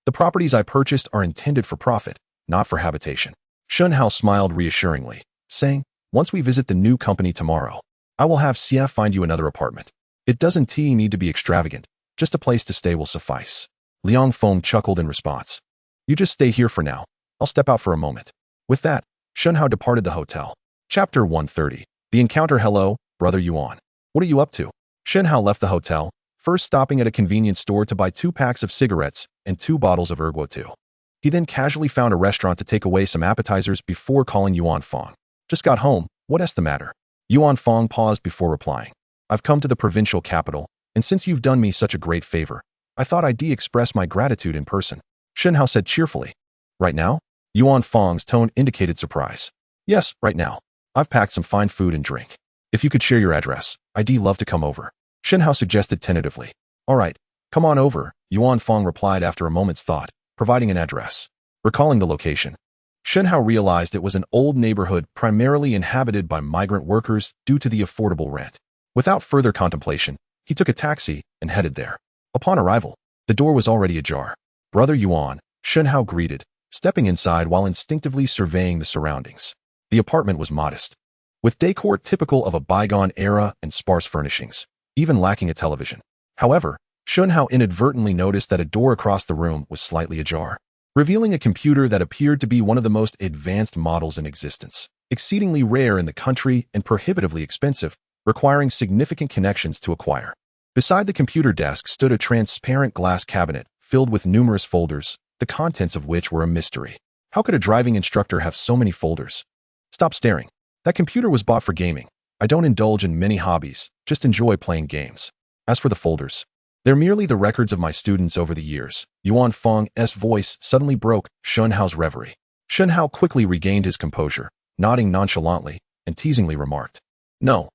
the properties I purchased are intended for profit, not for habitation." Shen Hao smiled reassuringly, saying, "Once we visit the new company tomorrow, I will have Xie find you another apartment. It doesn't need to be extravagant, just a place to stay will suffice." Liang Feng chuckled in response. "You just stay here for now. I'll step out for a moment." With that, Shen Hao departed the hotel. Chapter 130. The encounter. "Hello, brother Yuan. What are you up to?" Shen Hao left the hotel, first stopping at a convenience store to buy 2 packs of cigarettes and 2 bottles of erguo. He then casually found a restaurant to take away some appetizers before calling Yuan Feng. "Just got home, what's the matter?" Yuan Feng paused before replying. "I've come to the provincial capital, and since you've done me such a great favor, I thought I'd express my gratitude in person," Shen Hao said cheerfully. "Right now?" Yuan Feng's tone indicated surprise. "Yes, right now. I've packed some fine food and drink. If you could share your address, I'd love to come over," Shen Hao suggested tentatively. "All right, come on over," Yuan Feng replied after a moment's thought, providing an address. Recalling the location, Shen Hao realized it was an old neighborhood primarily inhabited by migrant workers due to the affordable rent. Without further contemplation, he took a taxi and headed there. Upon arrival, the door was already ajar. "Brother Yuan," Shen Hao greeted, stepping inside while instinctively surveying the surroundings. The apartment was modest, with decor typical of a bygone era and sparse furnishings, even lacking a television. However, Shen Hao inadvertently noticed that a door across the room was slightly ajar, revealing a computer that appeared to be one of the most advanced models in existence, exceedingly rare in the country and prohibitively expensive, requiring significant connections to acquire. Beside the computer desk stood a transparent glass cabinet filled with numerous folders, the contents of which were a mystery. How could a driving instructor have so many folders? Stop staring. That computer was bought for gaming. I don't indulge in many hobbies, just enjoy playing games. As for the folders, they're merely the records of my students over the years. Yuan Feng's voice suddenly broke Shen Hao's reverie. Shen Hao quickly regained his composure, nodding nonchalantly, and teasingly remarked, No,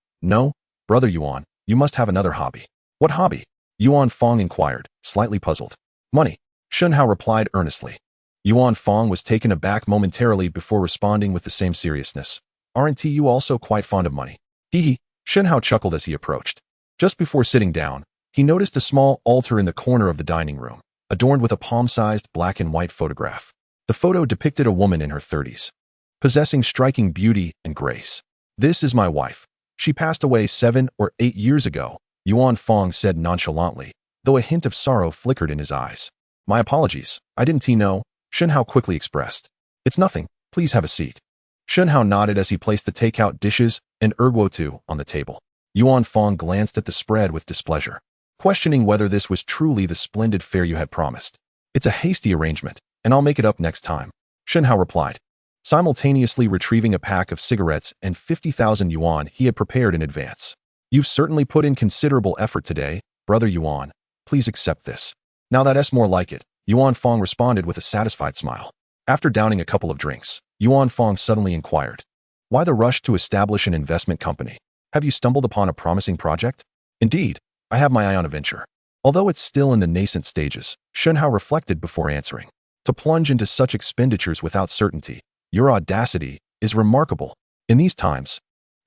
brother Yuan, you must have another hobby. What hobby? Yuan Feng inquired, slightly puzzled. Money, Shen Hao replied earnestly. Yuan Feng was taken aback momentarily before responding with the same seriousness. Aren't you also quite fond of money? Hee. Shen Hao chuckled as he approached. Just before sitting down, he noticed a small altar in the corner of the dining room, adorned with a palm-sized black and white photograph. The photo depicted a woman in her 30s, possessing striking beauty and grace. This is my wife. She passed away 7 or 8 years ago, Yuan Feng said nonchalantly, though a hint of sorrow flickered in his eyes. My apologies, I didn't know, Shen Hao quickly expressed. It's nothing, please have a seat. Shen Hao nodded as he placed the takeout dishes and erguotu on the table. Yuan Feng glanced at the spread with displeasure, questioning whether this was truly the splendid fare you had promised. It's a hasty arrangement, and I'll make it up next time, Shen Hao replied, simultaneously retrieving a pack of cigarettes and 50,000 yuan he had prepared in advance. You've certainly put in considerable effort today, brother Yuan. Please accept this. Now that's more like it, Yuan Feng responded with a satisfied smile. After downing a couple of drinks, Yuan Feng suddenly inquired, Why the rush to establish an investment company? Have you stumbled upon a promising project? Indeed, I have my eye on a venture. Although it's still in the nascent stages, Shen Hao reflected before answering. To plunge into such expenditures without certainty, your audacity is remarkable. In these times,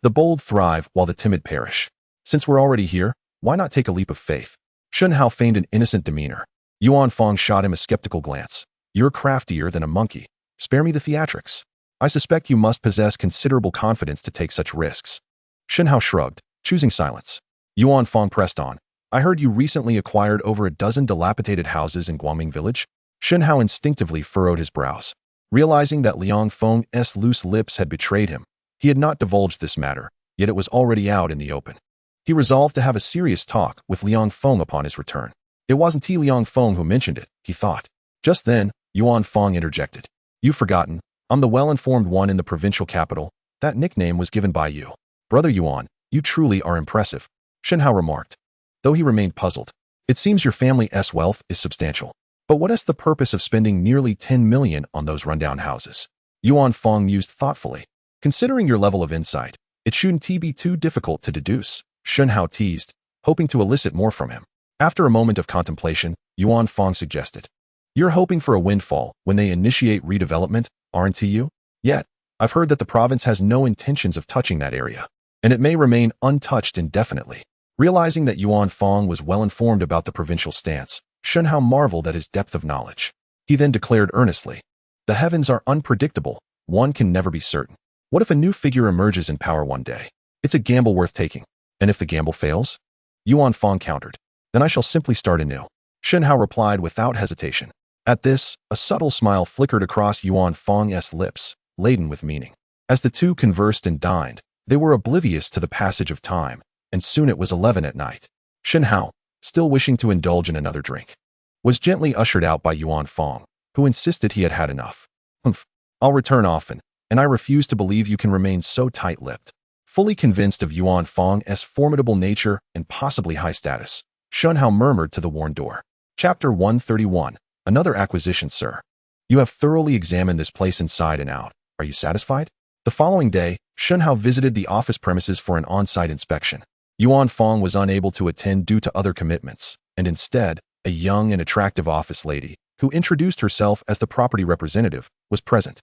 the bold thrive while the timid perish. Since we're already here, why not take a leap of faith? Shen Hao feigned an innocent demeanor. Yuan Feng shot him a skeptical glance. You're craftier than a monkey. Spare me the theatrics. I suspect you must possess considerable confidence to take such risks. Shen Hao shrugged, choosing silence. Yuan Feng pressed on. I heard you recently acquired over a dozen dilapidated houses in Guangming village. Shen Hao instinctively furrowed his brows. Realizing that Liang Feng's loose lips had betrayed him, he had not divulged this matter, yet it was already out in the open. He resolved to have a serious talk with Liang Feng upon his return. It wasn't Liang Feng who mentioned it, he thought. Just then, Yuan Feng interjected. You've forgotten, I'm the well-informed one in the provincial capital. That nickname was given by you. Brother Yuan, you truly are impressive, Shen Hao remarked, though he remained puzzled. It seems your family's wealth is substantial. But what is the purpose of spending nearly 10 million on those rundown houses? Yuan Feng mused thoughtfully. Considering your level of insight, it shouldn't be too difficult to deduce, Shen Hao teased, hoping to elicit more from him. After a moment of contemplation, Yuan Feng suggested. You're hoping for a windfall when they initiate redevelopment, aren't you? Yet, I've heard that the province has no intentions of touching that area, and it may remain untouched indefinitely. Realizing that Yuan Feng was well informed about the provincial stance, Shen Hao marveled at his depth of knowledge. He then declared earnestly, The heavens are unpredictable, one can never be certain. What if a new figure emerges in power one day? It's a gamble worth taking. And if the gamble fails? Yuan Feng countered. Then I shall simply start anew. Shen Hao replied without hesitation. At this, a subtle smile flickered across Yuan Feng's lips, laden with meaning. As the two conversed and dined, they were oblivious to the passage of time, and soon it was 11 at night. Shen Hao, still wishing to indulge in another drink, was gently ushered out by Yuan Feng, who insisted he had had enough. Humph, I'll return often, and I refuse to believe you can remain so tight-lipped. Fully convinced of Yuan Feng's formidable nature and possibly high status, Shen Hao murmured to the worn door. Chapter 131. Another acquisition, sir. You have thoroughly examined this place inside and out. Are you satisfied? The following day, Shen Hao visited the office premises for an on-site inspection. Yuan Feng was unable to attend due to other commitments, and instead, a young and attractive office lady, who introduced herself as the property representative, was present.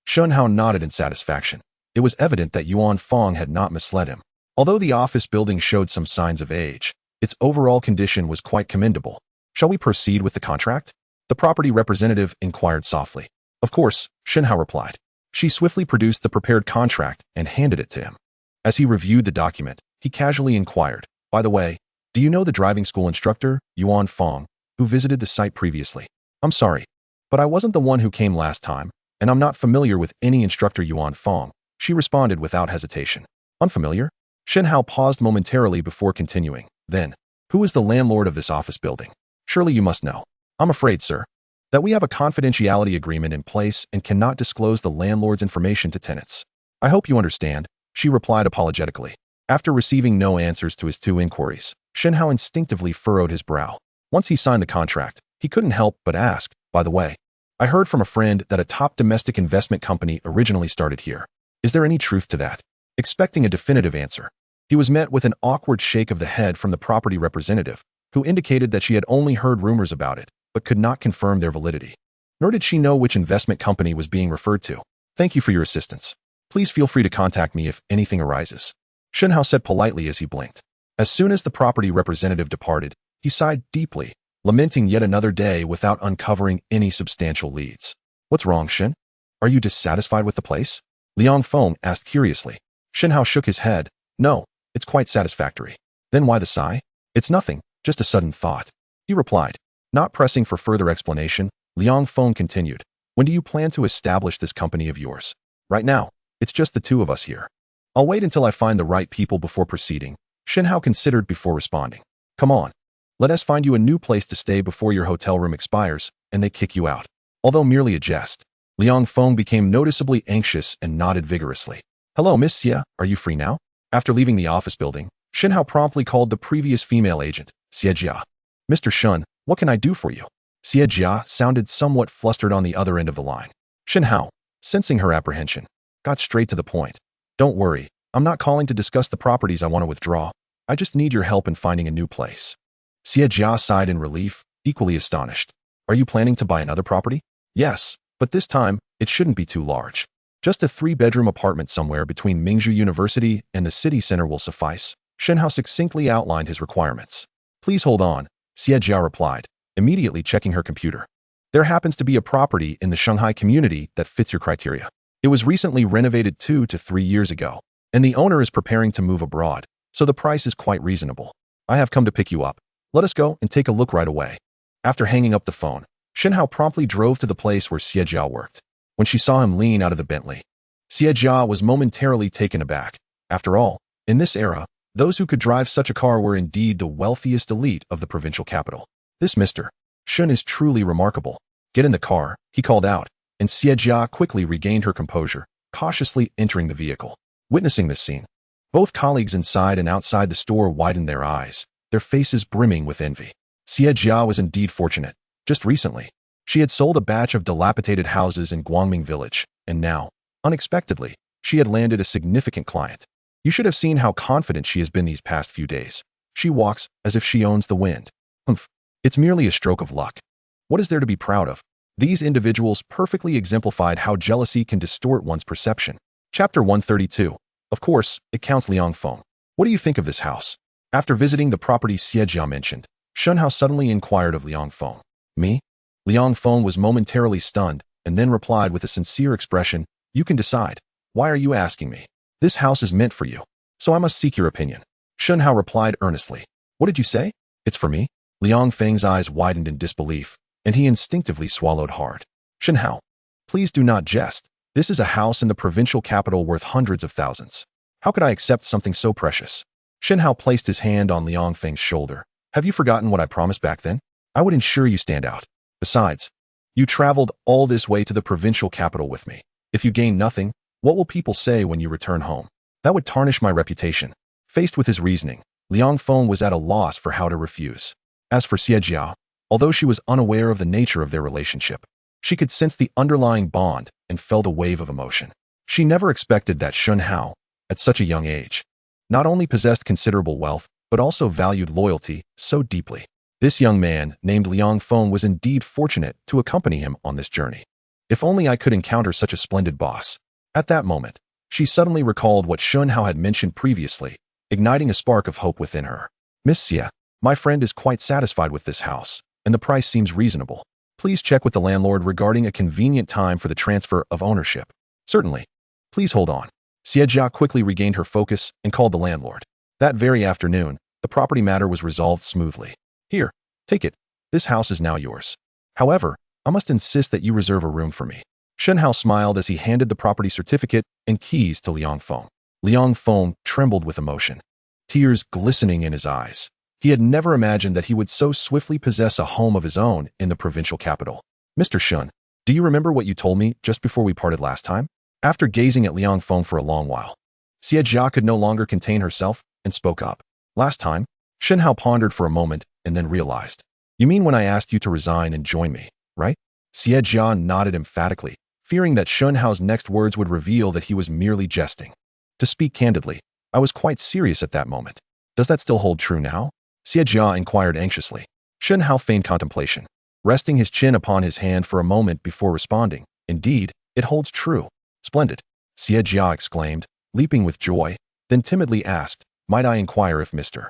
Shen Hao nodded in satisfaction. It was evident that Yuan Feng had not misled him. Although the office building showed some signs of age, its overall condition was quite commendable. Shall we proceed with the contract? The property representative inquired softly. Of course, Shen Hao replied. She swiftly produced the prepared contract and handed it to him. As he reviewed the document, he casually inquired, By the way, do you know the driving school instructor, Yuan Feng, who visited the site previously? I'm sorry, but I wasn't the one who came last time, and I'm not familiar with any instructor Yuan Feng, she responded without hesitation. Unfamiliar? Shen Hao paused momentarily before continuing. Then, who is the landlord of this office building? Surely you must know. I'm afraid, sir. That we have a confidentiality agreement in place and cannot disclose the landlord's information to tenants. I hope you understand, she replied apologetically. After receiving no answers to his two inquiries, Shen Hao instinctively furrowed his brow. Once he signed the contract, he couldn't help but ask, by the way, I heard from a friend that a top domestic investment company originally started here. Is there any truth to that? Expecting a definitive answer, he was met with an awkward shake of the head from the property representative, who indicated that she had only heard rumors about it, but could not confirm their validity. Nor did she know which investment company was being referred to. Thank you for your assistance. Please feel free to contact me if anything arises, Shen Hao said politely as he blinked. As soon as the property representative departed, he sighed deeply, lamenting yet another day without uncovering any substantial leads. What's wrong, Shen? Are you dissatisfied with the place? Liang Feng asked curiously. Shen Hao shook his head. No, it's quite satisfactory. Then why the sigh? It's nothing, just a sudden thought, he replied. Not pressing for further explanation, Liang Feng continued. When do you plan to establish this company of yours? Right now, it's just the two of us here. I'll wait until I find the right people before proceeding, Shen Hao considered before responding. Come on. Let us find you a new place to stay before your hotel room expires and they kick you out. Although merely a jest, Liang Feng became noticeably anxious and nodded vigorously. Hello, Miss Xie, are you free now? After leaving the office building, Shen Hao promptly called the previous female agent, Xie Jia. Mr. Shen, what can I do for you? Xie Jia sounded somewhat flustered on the other end of the line. Shen Hao, sensing her apprehension, got straight to the point. Don't worry, I'm not calling to discuss the properties I want to withdraw. I just need your help in finding a new place. Xie Jia sighed in relief, equally astonished. Are you planning to buy another property? Yes, but this time, it shouldn't be too large. Just a 3-bedroom apartment somewhere between Mingzhu University and the city center will suffice. Shen Hao succinctly outlined his requirements. Please hold on, Xie Jia replied, immediately checking her computer. There happens to be a property in the Shanghai community that fits your criteria. It was recently renovated 2 to 3 years ago, and the owner is preparing to move abroad, so the price is quite reasonable. I have come to pick you up. Let us go and take a look right away. After hanging up the phone, Shen Hao promptly drove to the place where Xie Jia worked. When she saw him lean out of the Bentley, Xie Jia was momentarily taken aback. After all, in this era, those who could drive such a car were indeed the wealthiest elite of the provincial capital. This Mr. Shen is truly remarkable. Get in the car, he called out, and Xie Jia quickly regained her composure, cautiously entering the vehicle. Witnessing this scene, both colleagues inside and outside the store widened their eyes, their faces brimming with envy. Xie Jia was indeed fortunate. Just recently, she had sold a batch of dilapidated houses in Guangming village, and now, unexpectedly, she had landed a significant client. You should have seen how confident she has been these past few days. She walks as if she owns the wind. Humph, it's merely a stroke of luck. What is there to be proud of? These individuals perfectly exemplified how jealousy can distort one's perception. Chapter 132. Of course, it counts Liang Feng. What do you think of this house? After visiting the property Xie Jia mentioned, Shen Hao suddenly inquired of Liang Feng. Me? Liang Feng was momentarily stunned, and then replied with a sincere expression, You can decide. Why are you asking me? This house is meant for you, so I must seek your opinion. Shen Hao replied earnestly. What did you say? It's for me? Liang Feng's eyes widened in disbelief, and he instinctively swallowed hard. Shen Hao, please do not jest. This is a house in the provincial capital worth hundreds of thousands. How could I accept something so precious? Shen Hao placed his hand on Liang Feng's shoulder. Have you forgotten what I promised back then? I would ensure you stand out. Besides, you traveled all this way to the provincial capital with me. If you gain nothing, what will people say when you return home? That would tarnish my reputation. Faced with his reasoning, Liang Feng was at a loss for how to refuse. As for Xie Jia, although she was unaware of the nature of their relationship, she could sense the underlying bond and felt a wave of emotion. She never expected that Shen Hao, at such a young age, not only possessed considerable wealth, but also valued loyalty so deeply. This young man, named Liang Feng, was indeed fortunate to accompany him on this journey. If only I could encounter such a splendid boss. At that moment, she suddenly recalled what Shen Hao had mentioned previously, igniting a spark of hope within her. Miss Xie, my friend is quite satisfied with this house, and the price seems reasonable. Please check with the landlord regarding a convenient time for the transfer of ownership. Certainly. Please hold on. Xie Jia quickly regained her focus and called the landlord. That very afternoon, the property matter was resolved smoothly. Here, take it. This house is now yours. However, I must insist that you reserve a room for me. Shen Hao smiled as he handed the property certificate and keys to Liang Feng. Liang Feng trembled with emotion, tears glistening in his eyes. He had never imagined that he would so swiftly possess a home of his own in the provincial capital. Mr. Shun, do you remember what you told me just before we parted last time? After gazing at Liang Feng for a long while, Xie Jia could no longer contain herself and spoke up. Last time, Shen Hao pondered for a moment and then realized. You mean when I asked you to resign and join me, right? Xie Jia nodded emphatically, fearing that Shen Hao's next words would reveal that he was merely jesting. To speak candidly, I was quite serious at that moment. Does that still hold true now? Xie Jia inquired anxiously. Shen Hao feigned contemplation, resting his chin upon his hand for a moment before responding. Indeed, it holds true. Splendid, Xie Jia exclaimed, leaping with joy, then timidly asked, might I inquire if Mr.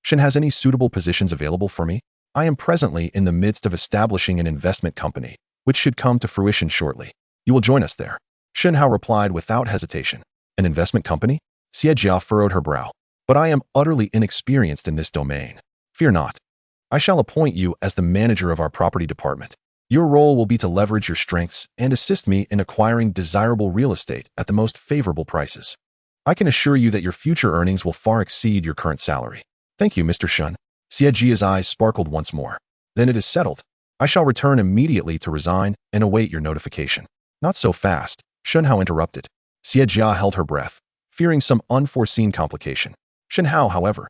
Shen has any suitable positions available for me? I am presently in the midst of establishing an investment company, which should come to fruition shortly. You will join us there. Shen Hao replied without hesitation. An investment company? Xie Jia furrowed her brow. But I am utterly inexperienced in this domain. Fear not. I shall appoint you as the manager of our property department. Your role will be to leverage your strengths and assist me in acquiring desirable real estate at the most favorable prices. I can assure you that your future earnings will far exceed your current salary. Thank you, Mr. Shun. Xie Jia's eyes sparkled once more. Then it is settled. I shall return immediately to resign and await your notification. Not so fast, Shen Hao interrupted. Xie Jia held her breath, fearing some unforeseen complication. Shen Hao, however,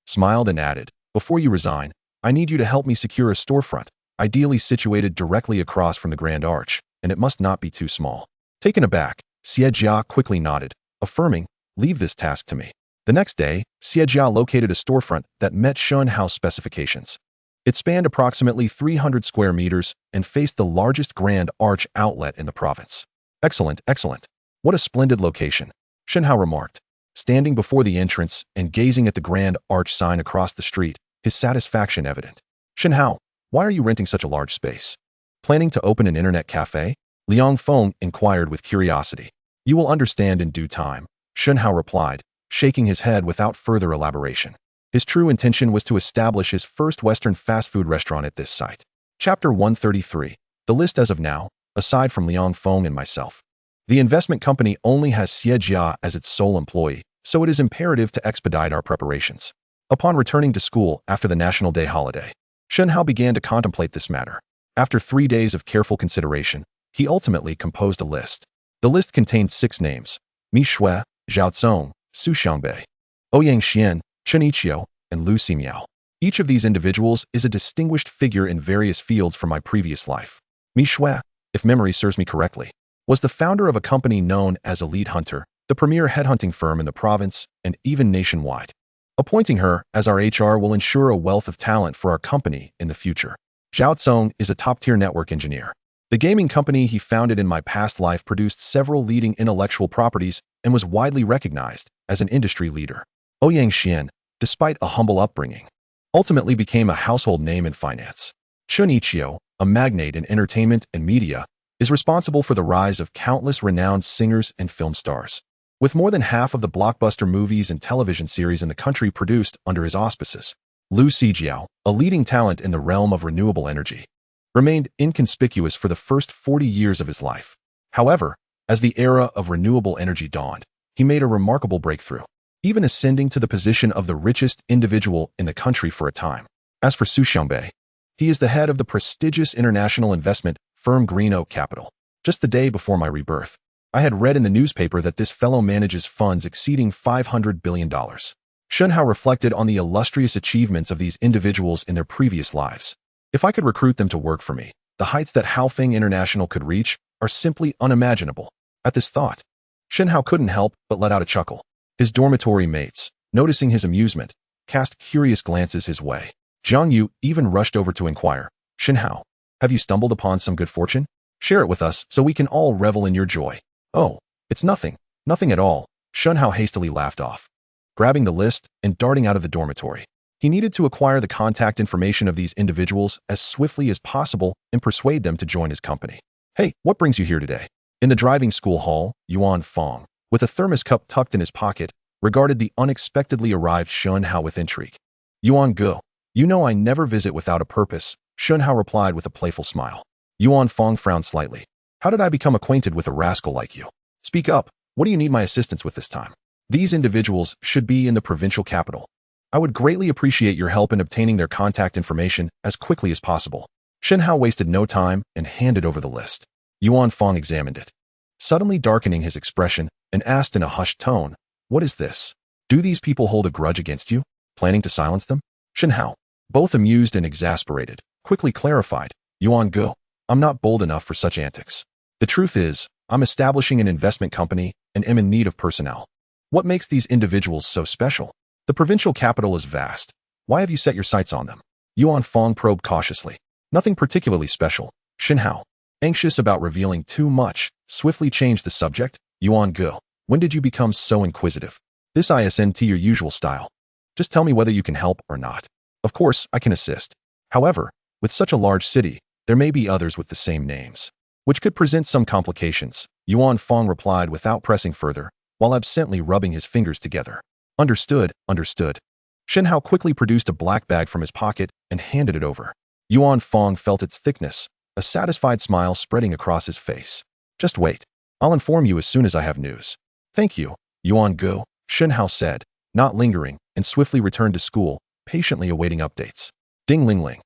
smiled and added, before you resign, I need you to help me secure a storefront, ideally situated directly across from the Grand Arch, and it must not be too small. Taken aback, Xie Jia quickly nodded, affirming, leave this task to me. The next day, Xie Jia located a storefront that met Shen Hao's specifications. It spanned approximately 300 square meters and faced the largest Grand Arch outlet in the province. Excellent, excellent. What a splendid location, Shen Hao remarked, standing before the entrance and gazing at the Grand Arch sign across the street, his satisfaction evident. Shen Hao, why are you renting such a large space? Planning to open an internet cafe? Liang Feng inquired with curiosity. You will understand in due time, Shen Hao replied, shaking his head without further elaboration. His true intention was to establish his first Western fast food restaurant at this site. Chapter 133. The list as of now, aside from Liang Feng and myself. The investment company only has Xie Jia as its sole employee, so it is imperative to expedite our preparations. Upon returning to school after the National Day holiday, Shen Hao began to contemplate this matter. After 3 days of careful consideration, he ultimately composed a list. The list contained 6 names: Mi Shui, Zhao Zong, Su Xiangbei, Ouyang Xian, Chen Yiqiu, and Lu Ximiao. Each of these individuals is a distinguished figure in various fields from my previous life. Mi Shui, if memory serves me correctly, was the founder of a company known as Elite Hunter, the premier headhunting firm in the province and even nationwide. Appointing her as our HR will ensure a wealth of talent for our company in the future. Zhao Zong is a top-tier network engineer. The gaming company he founded in my past life produced several leading intellectual properties and was widely recognized as an industry leader. Ouyang Xian, despite a humble upbringing, ultimately became a household name in finance. Chen Yiqiu, a magnate in entertainment and media, is responsible for the rise of countless renowned singers and film stars. With more than half of the blockbuster movies and television series in the country produced under his auspices, Lu Xijiao, a leading talent in the realm of renewable energy, remained inconspicuous for the first 40 years of his life. However, as the era of renewable energy dawned, he made a remarkable breakthrough, even ascending to the position of the richest individual in the country for a time. As for Su Xiangbei, he is the head of the prestigious international investment firm Green Oak Capital. Just the day before my rebirth, I had read in the newspaper that this fellow manages funds exceeding $500 billion. Shen Hao reflected on the illustrious achievements of these individuals in their previous lives. If I could recruit them to work for me, the heights that Haofeng International could reach are simply unimaginable. At this thought, Shen Hao couldn't help but let out a chuckle. His dormitory mates, noticing his amusement, cast curious glances his way. Zhang Yu even rushed over to inquire, Shen Hao, have you stumbled upon some good fortune? Share it with us so we can all revel in your joy. Oh, it's nothing, nothing at all, Shen Hao hastily laughed off, grabbing the list and darting out of the dormitory. He needed to acquire the contact information of these individuals as swiftly as possible and persuade them to join his company. Hey, what brings you here today? In the driving school hall, Yuan Fong, with a thermos cup tucked in his pocket, regarded the unexpectedly arrived Shen Hao with intrigue. Yuan Ge, you know I never visit without a purpose, Shen Hao replied with a playful smile. Yuan Fong frowned slightly. How did I become acquainted with a rascal like you? Speak up, what do you need my assistance with this time? These individuals should be in the provincial capital. I would greatly appreciate your help in obtaining their contact information as quickly as possible. Shen Hao wasted no time and handed over the list. Yuan Fong examined it, suddenly darkening his expression, and asked in a hushed tone, "What is this? Do these people hold a grudge against you, planning to silence them?" Shen Hao, both amused and exasperated, quickly clarified, "Yuan Gu, I'm not bold enough for such antics. The truth is, I'm establishing an investment company and am in need of personnel. What makes these individuals so special? The provincial capital is vast. Why have you set your sights on them?" Yuan Fong probed cautiously. "Nothing particularly special." Shen Hao, anxious about revealing too much, swiftly changed the subject. "Yuan Gu, when did you become so inquisitive? This isn't your usual style. Just tell me whether you can help or not. Of course, I can assist. However, with such a large city, there may be others with the same names, which could present some complications," Yuan Fong replied without pressing further, while absently rubbing his fingers together. "Understood, understood." Shen Hao quickly produced a black bag from his pocket and handed it over. Yuan Fong felt its thickness, a satisfied smile spreading across his face. "Just wait. I'll inform you as soon as I have news." "Thank you, Yuan Gu," Shen Hao said, not lingering, and swiftly returned to school, patiently awaiting updates. Ding ling ling.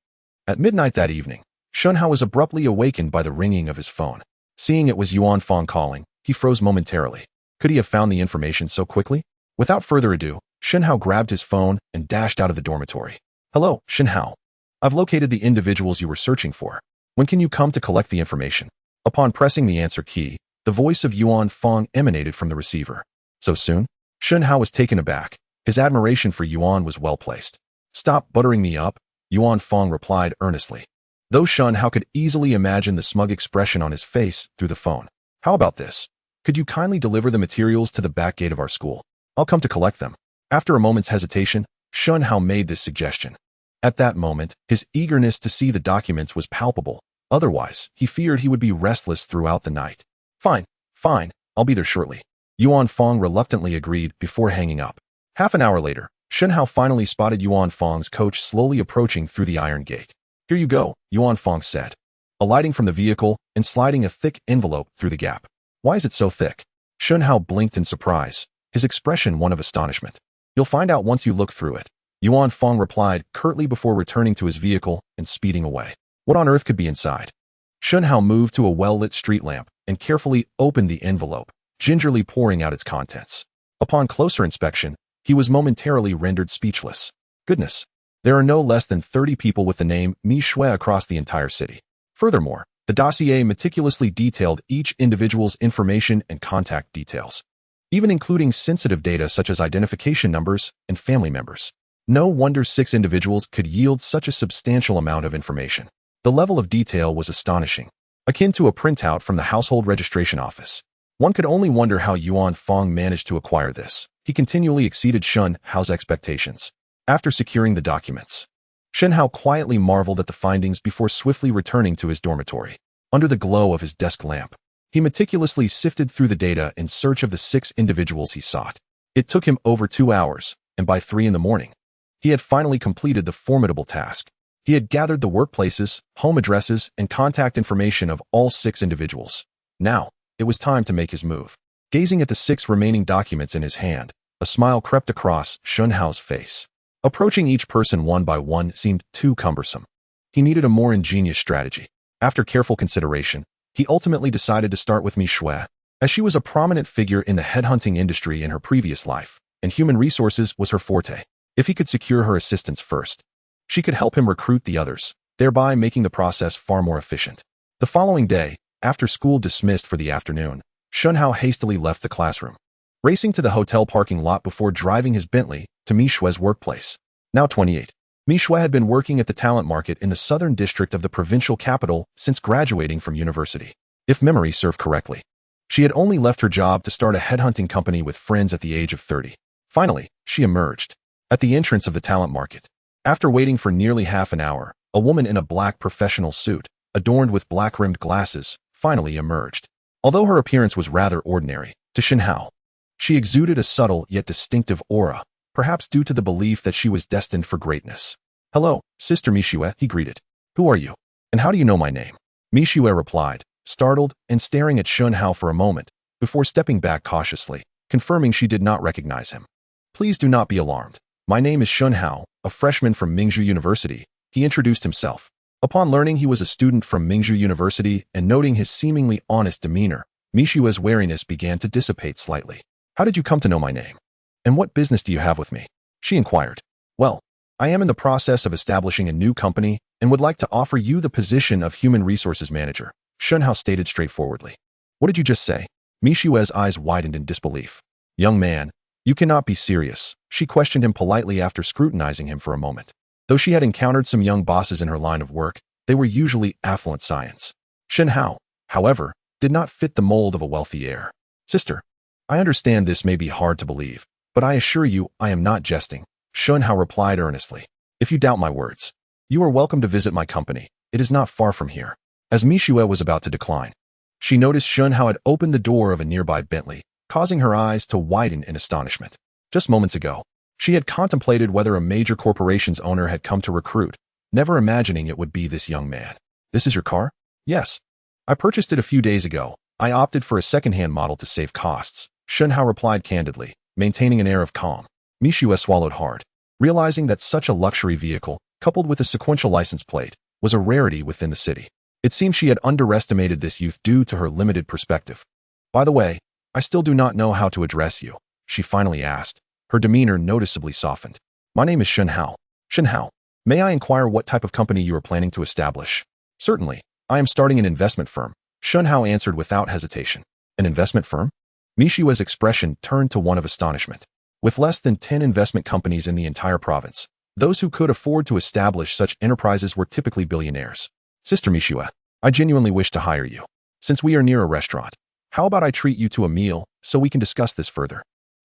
At midnight that evening, Shen Hao was abruptly awakened by the ringing of his phone. Seeing it was Yuan Fong calling, he froze momentarily. Could he have found the information so quickly? Without further ado, Shen Hao grabbed his phone and dashed out of the dormitory. "Hello, Shen Hao. I've located the individuals you were searching for. When can you come to collect the information?" Upon pressing the answer key, the voice of Yuan Fong emanated from the receiver. "So soon?" Shen Hao was taken aback. His admiration for Yuan was well placed. "Stop buttering me up," Yuan Fong replied earnestly. Though Shen Hao could easily imagine the smug expression on his face through the phone. "How about this? Could you kindly deliver the materials to the back gate of our school? I'll come to collect them." After a moment's hesitation, Shen Hao made this suggestion. At that moment, his eagerness to see the documents was palpable. Otherwise, he feared he would be restless throughout the night. Fine, I'll be there shortly." Yuan Fong reluctantly agreed before hanging up. Half an hour later, Shen Hao finally spotted Yuan Fong's coach slowly approaching through the iron gate. "Here you go," Yuan Fong said, alighting from the vehicle and sliding a thick envelope through the gap. "Why is it so thick?" Shen Hao blinked in surprise, his expression one of astonishment. "You'll find out once you look through it," Yuan Fong replied curtly before returning to his vehicle and speeding away. What on earth could be inside? Shen Hao moved to a well-lit street lamp and carefully opened the envelope, gingerly pouring out its contents. Upon closer inspection, he was momentarily rendered speechless. Goodness, there are no less than 30 people with the name Mi Shui across the entire city. Furthermore, the dossier meticulously detailed each individual's information and contact details, even including sensitive data such as identification numbers and family members. No wonder 6 individuals could yield such a substantial amount of information. The level of detail was astonishing, akin to a printout from the household registration office. One could only wonder how Yuan Fong managed to acquire this. He continually exceeded Shen Hao's expectations. After securing the documents, Shen Hao quietly marveled at the findings before swiftly returning to his dormitory. Under the glow of his desk lamp, he meticulously sifted through the data in search of the 6 individuals he sought. It took him over 2 hours, and by 3 in the morning, he had finally completed the formidable task. He had gathered the workplaces, home addresses, and contact information of all 6 individuals. Now, it was time to make his move. Gazing at the 6 remaining documents in his hand, a smile crept across Shen Hao's face. Approaching each person one by one seemed too cumbersome. He needed a more ingenious strategy. After careful consideration, he ultimately decided to start with Mi Shui, as she was a prominent figure in the headhunting industry in her previous life, and human resources was her forte. If he could secure her assistance first, she could help him recruit the others, thereby making the process far more efficient. The following day, after school dismissed for the afternoon, Shen Hao hastily left the classroom, racing to the hotel parking lot before driving his Bentley to Mi Shui's workplace. Now 28. Mi Shui had been working at the talent market in the southern district of the provincial capital since graduating from university. If memory served correctly, she had only left her job to start a headhunting company with friends at the age of 30. Finally, she emerged at the entrance of the talent market. After waiting for nearly half an hour, a woman in a black professional suit, adorned with black-rimmed glasses, finally emerged. Although her appearance was rather ordinary, to Shen Hao, she exuded a subtle yet distinctive aura, perhaps due to the belief that she was destined for greatness. "Hello, Sister Mi Shui," he greeted. "Who are you? And how do you know my name?" Mi Shui replied, startled and staring at Shen Hao for a moment, before stepping back cautiously, confirming she did not recognize him. "Please do not be alarmed. My name is Shen Hao, a freshman from Mingzhu University," he introduced himself. Upon learning he was a student from Mingzhu University and noting his seemingly honest demeanor, Mishua's wariness began to dissipate slightly. How did you come to know my name? And what business do you have with me? She inquired. Well, I am in the process of establishing a new company and would like to offer you the position of Human Resources Manager, Shen Hao stated straightforwardly. What did you just say? Mishua's eyes widened in disbelief. Young man, you cannot be serious, she questioned him politely after scrutinizing him for a moment. Though she had encountered some young bosses in her line of work, they were usually affluent scions. Shen Hao, however, did not fit the mold of a wealthy heir. Sister, I understand this may be hard to believe, but I assure you I am not jesting, Shen Hao replied earnestly. If you doubt my words, you are welcome to visit my company. It is not far from here. As Mishua was about to decline, she noticed Shen Hao had opened the door of a nearby Bentley, causing her eyes to widen in astonishment. Just moments ago, she had contemplated whether a major corporation's owner had come to recruit, never imagining it would be this young man. This is your car? Yes. I purchased it a few days ago. I opted for a second-hand model to save costs, Shen Hao replied candidly, maintaining an air of calm. Mishua swallowed hard, realizing that such a luxury vehicle, coupled with a sequential license plate, was a rarity within the city. It seemed she had underestimated this youth due to her limited perspective. By the way, I still do not know how to address you, she finally asked. Her demeanor noticeably softened. My name is Shen Hao. Shen Hao, may I inquire what type of company you are planning to establish? Certainly, I am starting an investment firm, Shen Hao answered without hesitation. An investment firm? Mishua's expression turned to one of astonishment. With less than 10 investment companies in the entire province, those who could afford to establish such enterprises were typically billionaires. Sister Mishua, I genuinely wish to hire you. Since we are near a restaurant, how about I treat you to a meal so we can discuss this further?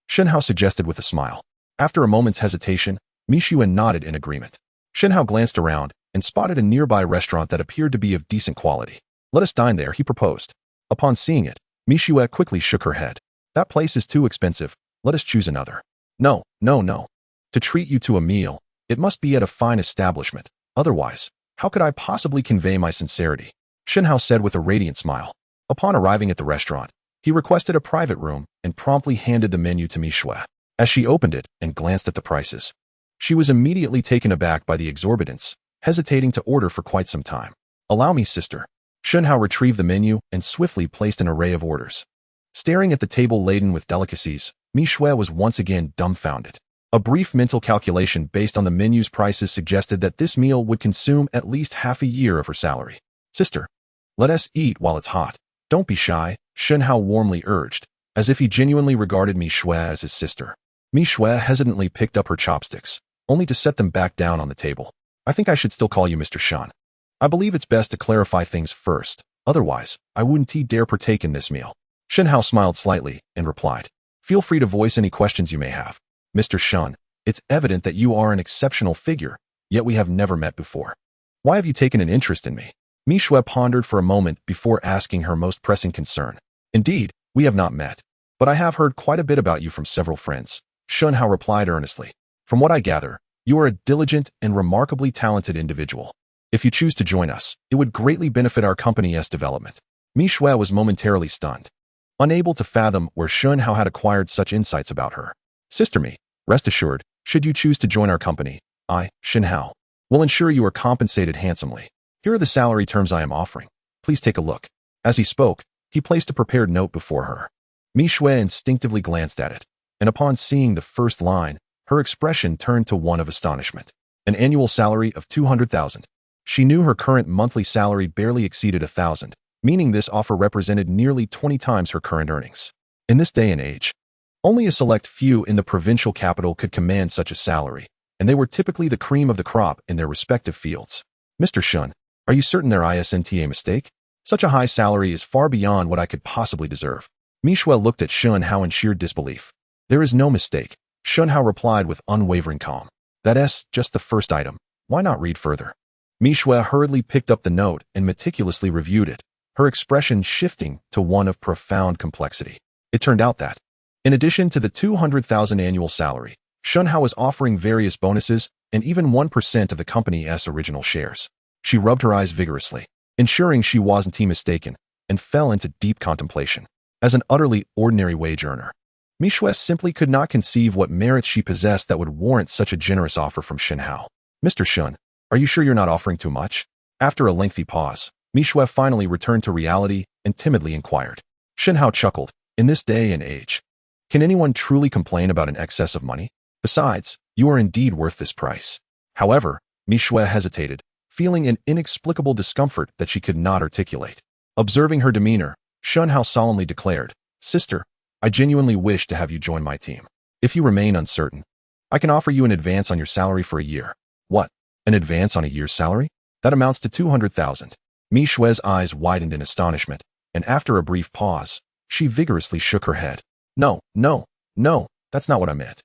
Shen Hao suggested with a smile. After a moment's hesitation, Mishua nodded in agreement. Shen Hao glanced around and spotted a nearby restaurant that appeared to be of decent quality. Let us dine there, he proposed. Upon seeing it, Mishua quickly shook her head. That place is too expensive. Let us choose another. No. To treat you to a meal, it must be at a fine establishment. Otherwise, how could I possibly convey my sincerity? Shen Hao said with a radiant smile. Upon arriving at the restaurant, he requested a private room and promptly handed the menu to Mishua. As she opened it and glanced at the prices, she was immediately taken aback by the exorbitance, hesitating to order for quite some time. Allow me, sister. Shen Hao retrieved the menu and swiftly placed an array of orders. Staring at the table laden with delicacies, Mishua was once again dumbfounded. A brief mental calculation based on the menu's prices suggested that this meal would consume at least half a year of her salary. Sister, let us eat while it's hot. Don't be shy, Shen Hao warmly urged, as if he genuinely regarded Mishua as his sister. Mishua hesitantly picked up her chopsticks, only to set them back down on the table. I think I should still call you Mr. Shan. I believe it's best to clarify things first, otherwise, I wouldn't dare partake in this meal. Shen Hao smiled slightly and replied, Feel free to voice any questions you may have. Mr. Shan, it's evident that you are an exceptional figure, yet we have never met before. Why have you taken an interest in me? Mishua pondered for a moment before asking her most pressing concern. Indeed, we have not met, but I have heard quite a bit about you from several friends, Shen Hao replied earnestly. From what I gather, you are a diligent and remarkably talented individual. If you choose to join us, it would greatly benefit our company's development. Mishua was momentarily stunned, unable to fathom where Shen Hao had acquired such insights about her. Sister me, rest assured, should you choose to join our company, I, Shen Hao, will ensure you are compensated handsomely. Here are the salary terms I am offering. Please take a look. As he spoke, he placed a prepared note before her. Mishua instinctively glanced at it, and upon seeing the first line, her expression turned to one of astonishment. An annual salary of 200,000. She knew her current monthly salary barely exceeded 1,000, meaning this offer represented nearly 20 times her current earnings. In this day and age, only a select few in the provincial capital could command such a salary, and they were typically the cream of the crop in their respective fields. Mr. Shen, are you certain there isn't a mistake? Such a high salary is far beyond what I could possibly deserve. Mishua looked at Shen Hao in sheer disbelief. There is no mistake, Shen Hao replied with unwavering calm. That's just the first item. Why not read further? Mishua hurriedly picked up the note and meticulously reviewed it, her expression shifting to one of profound complexity. It turned out that, in addition to the 200,000 annual salary, Shen Hao was offering various bonuses and even 1% of the company's original shares. She rubbed her eyes vigorously, ensuring she wasn't mistaken, and fell into deep contemplation. As an utterly ordinary wage earner, Mishua simply could not conceive what merits she possessed that would warrant such a generous offer from Shen Hao. Mr. Shen, are you sure you're not offering too much? After a lengthy pause, Mishue finally returned to reality and timidly inquired. Shen Hao chuckled. In this day and age, can anyone truly complain about an excess of money? Besides, you are indeed worth this price. However, Mishue hesitated, feeling an inexplicable discomfort that she could not articulate. Observing her demeanor, Shen Hao solemnly declared, Sister, I genuinely wish to have you join my team. If you remain uncertain, I can offer you an advance on your salary for a year. What? An advance on a year's salary? That amounts to 200,000. Mishue's eyes widened in astonishment, and after a brief pause, she vigorously shook her head. No, that's not what I meant.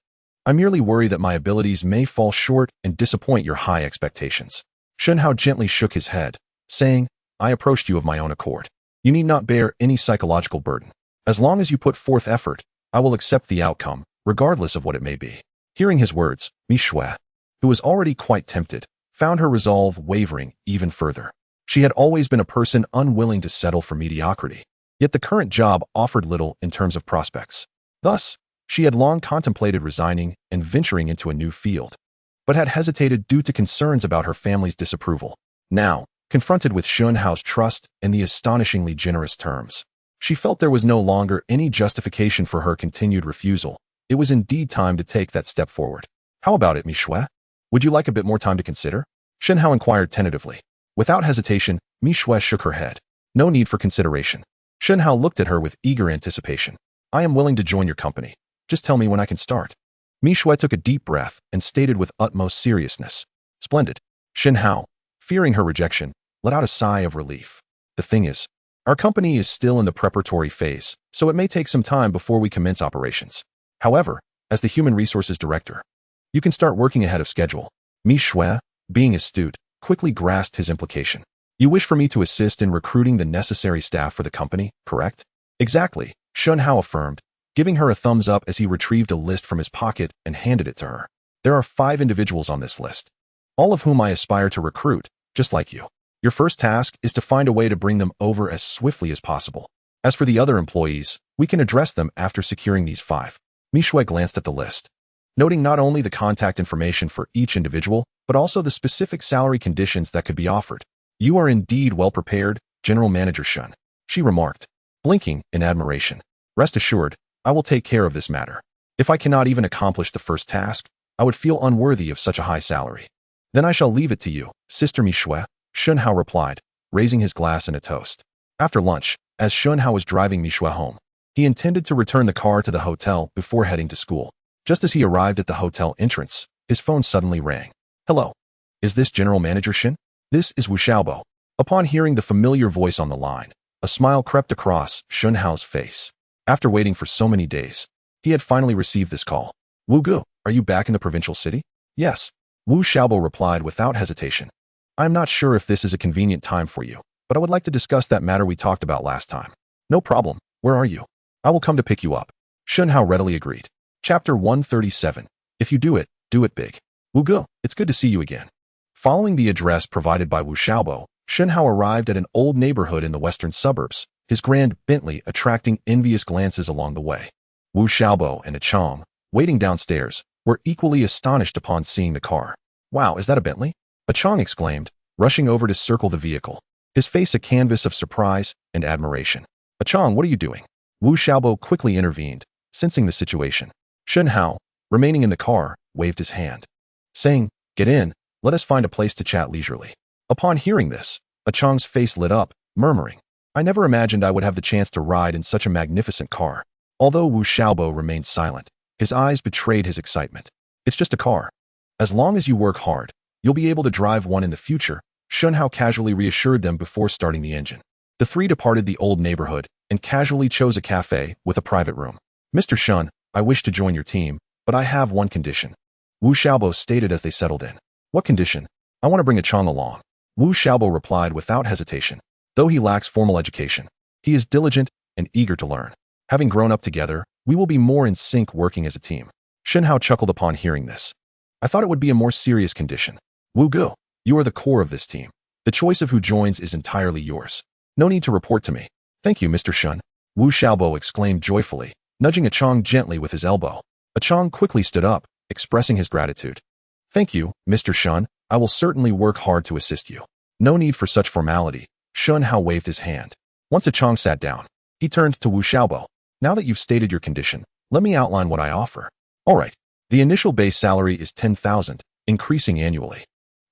I merely worry that my abilities may fall short and disappoint your high expectations. Shen Hao gently shook his head, saying, I approached you of my own accord. You need not bear any psychological burden. As long as you put forth effort, I will accept the outcome, regardless of what it may be. Hearing his words, Mishue, who was already quite tempted, found her resolve wavering even further. She had always been a person unwilling to settle for mediocrity, yet the current job offered little in terms of prospects. Thus, she had long contemplated resigning and venturing into a new field, but had hesitated due to concerns about her family's disapproval. Now, confronted with Shen Hao's trust and the astonishingly generous terms, she felt there was no longer any justification for her continued refusal. It was indeed time to take that step forward. How about it, Mishue? Would you like a bit more time to consider? Shen Hao inquired tentatively. Without hesitation, Mishue shook her head. No need for consideration. Shen Hao looked at her with eager anticipation. I am willing to join your company. Just tell me when I can start. Mishue took a deep breath and stated with utmost seriousness. Splendid. Shen Hao, fearing her rejection, let out a sigh of relief. The thing is, our company is still in the preparatory phase, so it may take some time before we commence operations. However, as the Human Resources Director, you can start working ahead of schedule. Mishue, being astute, quickly grasped his implication. You wish for me to assist in recruiting the necessary staff for the company, correct? Exactly, Shen Hao affirmed, giving her a thumbs up as he retrieved a list from his pocket and handed it to her. There are 5 individuals on this list, all of whom I aspire to recruit, just like you. Your first task is to find a way to bring them over as swiftly as possible. As for the other employees, we can address them after securing these 5. Mishue glanced at the list, noting not only the contact information for each individual, but also the specific salary conditions that could be offered. You are indeed well prepared, General Manager Shen, she remarked, blinking in admiration. Rest assured, I will take care of this matter. If I cannot even accomplish the first task, I would feel unworthy of such a high salary. Then I shall leave it to you, Sister Mishue, Shen Hao replied, raising his glass in a toast. After lunch, as Shen Hao was driving Mishue home, he intended to return the car to the hotel before heading to school. Just as he arrived at the hotel entrance, his phone suddenly rang. Hello. Is this General Manager Shen? This is Wu Xiaobo. Upon hearing the familiar voice on the line, a smile crept across Shen Hao's face. After waiting for so many days, he had finally received this call. Wu Gu, are you back in the provincial city? Yes. Wu Xiaobo replied without hesitation. I am not sure if this is a convenient time for you, but I would like to discuss that matter we talked about last time. No problem. Where are you? I will come to pick you up. Shen Hao readily agreed. Chapter 137. If you do it big. Wu Gu, it's good to see you again. Following the address provided by Wu Xiaobo, Shen Hao arrived at an old neighborhood in the western suburbs, his grand Bentley attracting envious glances along the way. Wu Xiaobo and Achong, waiting downstairs, were equally astonished upon seeing the car. Wow, is that a Bentley? Achong exclaimed, rushing over to circle the vehicle, his face a canvas of surprise and admiration. Achong, what are you doing? Wu Xiaobo quickly intervened, sensing the situation. Shen Hao, remaining in the car, waved his hand, saying, Get in, let us find a place to chat leisurely. Upon hearing this, Achong's face lit up, murmuring, I never imagined I would have the chance to ride in such a magnificent car. Although Wu Xiaobo remained silent, his eyes betrayed his excitement. It's just a car. As long as you work hard, you'll be able to drive one in the future, Shen Hao casually reassured them before starting the engine. The three departed the old neighborhood and casually chose a café with a private room. Mr. Shen, I wish to join your team, but I have one condition. Wu Xiaobo stated as they settled in. What condition? I want to bring Achong along. Wu Xiaobo replied without hesitation. Though he lacks formal education, he is diligent and eager to learn. Having grown up together, we will be more in sync working as a team. Shen Hao chuckled upon hearing this. I thought it would be a more serious condition. Wu Gu, you are the core of this team. The choice of who joins is entirely yours. No need to report to me. Thank you, Mr. Shen. Wu Xiaobo exclaimed joyfully, nudging Achong gently with his elbow. Achong quickly stood up, expressing his gratitude. Thank you, Mr. Shen. I will certainly work hard to assist you. No need for such formality. Shen Hao waved his hand. Once Chang sat down, he turned to Wu Xiaobo. Now that you've stated your condition, let me outline what I offer. All right. The initial base salary is 10,000, increasing annually.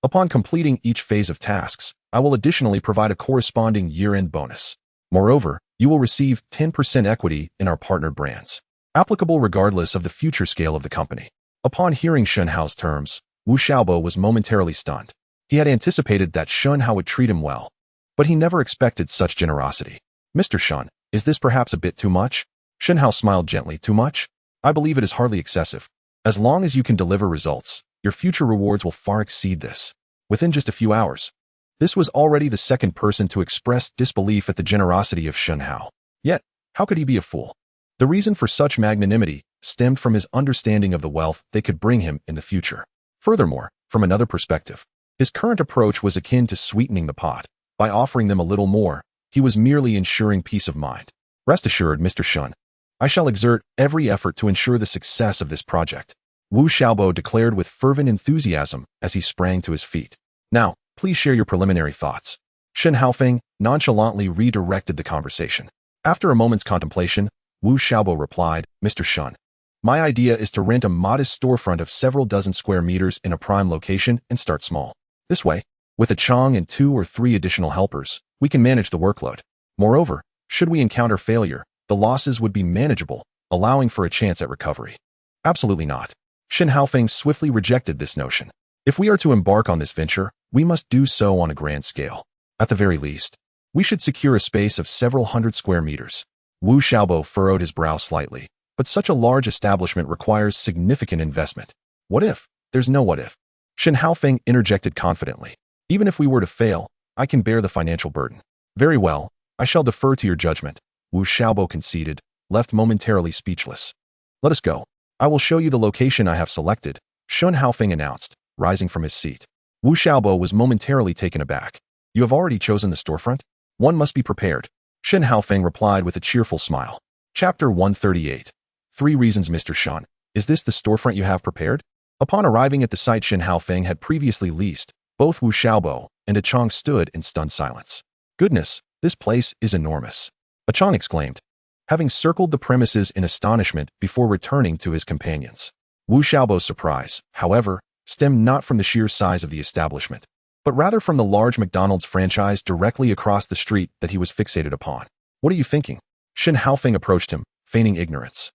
Upon completing each phase of tasks, I will additionally provide a corresponding year-end bonus. Moreover, you will receive 10% equity in our partnered brands, applicable regardless of the future scale of the company. Upon hearing Shen Hao's terms, Wu Xiaobo was momentarily stunned. He had anticipated that Shen Hao would treat him well, but he never expected such generosity. Mr. Shen, is this perhaps a bit too much? Shen Hao smiled gently. Too much? I believe it is hardly excessive. As long as you can deliver results, your future rewards will far exceed this. Within just a few hours, this was already the second person to express disbelief at the generosity of Shen Hao. Yet, how could he be a fool? The reason for such magnanimity stemmed from his understanding of the wealth they could bring him in the future. Furthermore, from another perspective, his current approach was akin to sweetening the pot. By offering them a little more, he was merely ensuring peace of mind. Rest assured, Mr. Shen, I shall exert every effort to ensure the success of this project, Wu Xiaobo declared with fervent enthusiasm as he sprang to his feet. Now, please share your preliminary thoughts. Shen Haofeng nonchalantly redirected the conversation. After a moment's contemplation, Wu Xiaobo replied, Mr. Shen, my idea is to rent a modest storefront of several dozen square meters in a prime location and start small. This way, with a Chang and 2 or 3 additional helpers, we can manage the workload. Moreover, should we encounter failure, the losses would be manageable, allowing for a chance at recovery. Absolutely not. Shen Haofeng swiftly rejected this notion. If we are to embark on this venture, we must do so on a grand scale. At the very least, we should secure a space of several hundred square meters. Wu Xiaobo furrowed his brow slightly, but such a large establishment requires significant investment. What if? There's no what if. Shen Haofeng interjected confidently. Even if we were to fail, I can bear the financial burden. Very well, I shall defer to your judgment, Wu Xiaobo conceded, left momentarily speechless. Let us go. I will show you the location I have selected, Shen Haofeng announced, rising from his seat. Wu Xiaobo was momentarily taken aback. You have already chosen the storefront? One must be prepared. Shen Haofeng replied with a cheerful smile. Chapter 138. 3 reasons, Mr. Shen. Is this the storefront you have prepared? Upon arriving at the site Shen Haofeng had previously leased, both Wu Xiaobo and Chang stood in stunned silence. Goodness, this place is enormous, Chang exclaimed, having circled the premises in astonishment before returning to his companions. Wu Xiaobo's surprise, however, stemmed not from the sheer size of the establishment, but rather from the large McDonald's franchise directly across the street that he was fixated upon. What are you thinking? Shen Haofeng approached him, feigning ignorance.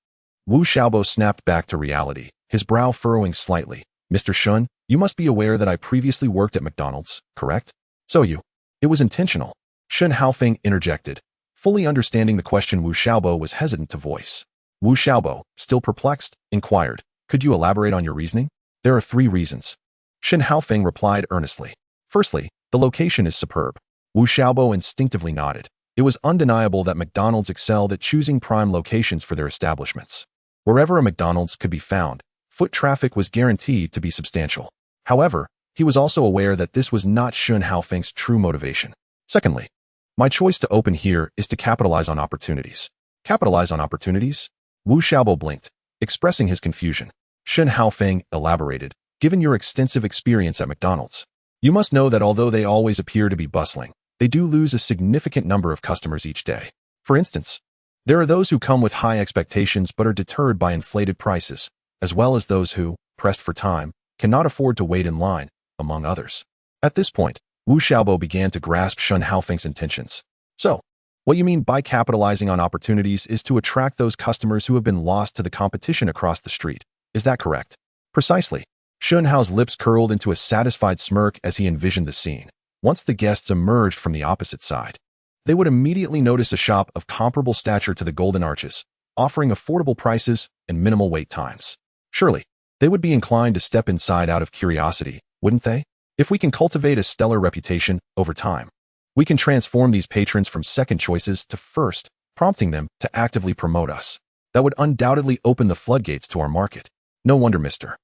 Wu Xiaobo snapped back to reality, his brow furrowing slightly. Mr. Shen, you must be aware that I previously worked at McDonald's, correct? So it was intentional. Shen Haofeng interjected, fully understanding the question Wu Xiaobo was hesitant to voice. Wu Xiaobo, still perplexed, inquired, could you elaborate on your reasoning? There are 3 reasons. Shen Haofeng replied earnestly. Firstly, the location is superb. Wu Xiaobo instinctively nodded. It was undeniable that McDonald's excelled at choosing prime locations for their establishments. Wherever a McDonald's could be found, foot traffic was guaranteed to be substantial. However, he was also aware that this was not Shen Haofeng's true motivation. Secondly, my choice to open here is to capitalize on opportunities. Capitalize on opportunities? Wu Xiaobo blinked, expressing his confusion. Shen Haofeng elaborated, given your extensive experience at McDonald's, you must know that although they always appear to be bustling, they do lose a significant number of customers each day. For instance, there are those who come with high expectations but are deterred by inflated prices, as well as those who, pressed for time, cannot afford to wait in line, among others. At this point, Wu Xiaobo began to grasp Shen Haofeng's intentions. So, what you mean by capitalizing on opportunities is to attract those customers who have been lost to the competition across the street. Is that correct? Precisely. Shen Hao's lips curled into a satisfied smirk as he envisioned the scene. Once the guests emerged from the opposite side, they would immediately notice a shop of comparable stature to the Golden Arches, offering affordable prices and minimal wait times. Surely, they would be inclined to step inside out of curiosity, wouldn't they? If we can cultivate a stellar reputation over time, we can transform these patrons from second choices to first, prompting them to actively promote us. That would undoubtedly open the floodgates to our market. No wonder Mr.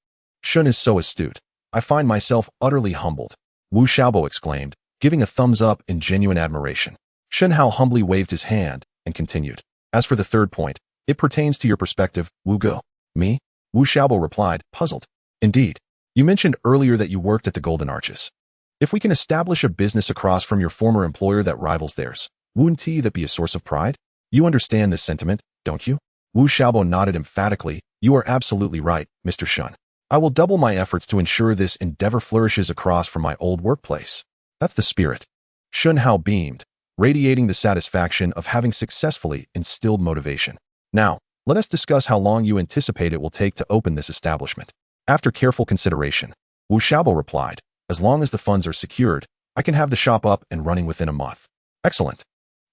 Shen is so astute. I find myself utterly humbled, Wu Xiaobo exclaimed, giving a thumbs up in genuine admiration. Shen Hao humbly waved his hand and continued. As for the third point, it pertains to your perspective, Wu Go. Me? Wu Xiaobo replied, puzzled. Indeed. You mentioned earlier that you worked at the Golden Arches. If we can establish a business across from your former employer that rivals theirs, wouldn't that be a source of pride? You understand this sentiment, don't you? Wu Xiaobo nodded emphatically. You are absolutely right, Mr. Shen. I will double my efforts to ensure this endeavor flourishes across from my old workplace. That's the spirit. Shen Hao beamed, radiating the satisfaction of having successfully instilled motivation. Now, let us discuss how long you anticipate it will take to open this establishment. After careful consideration, Wu Xiaobo replied, as long as the funds are secured, I can have the shop up and running within a month. Excellent.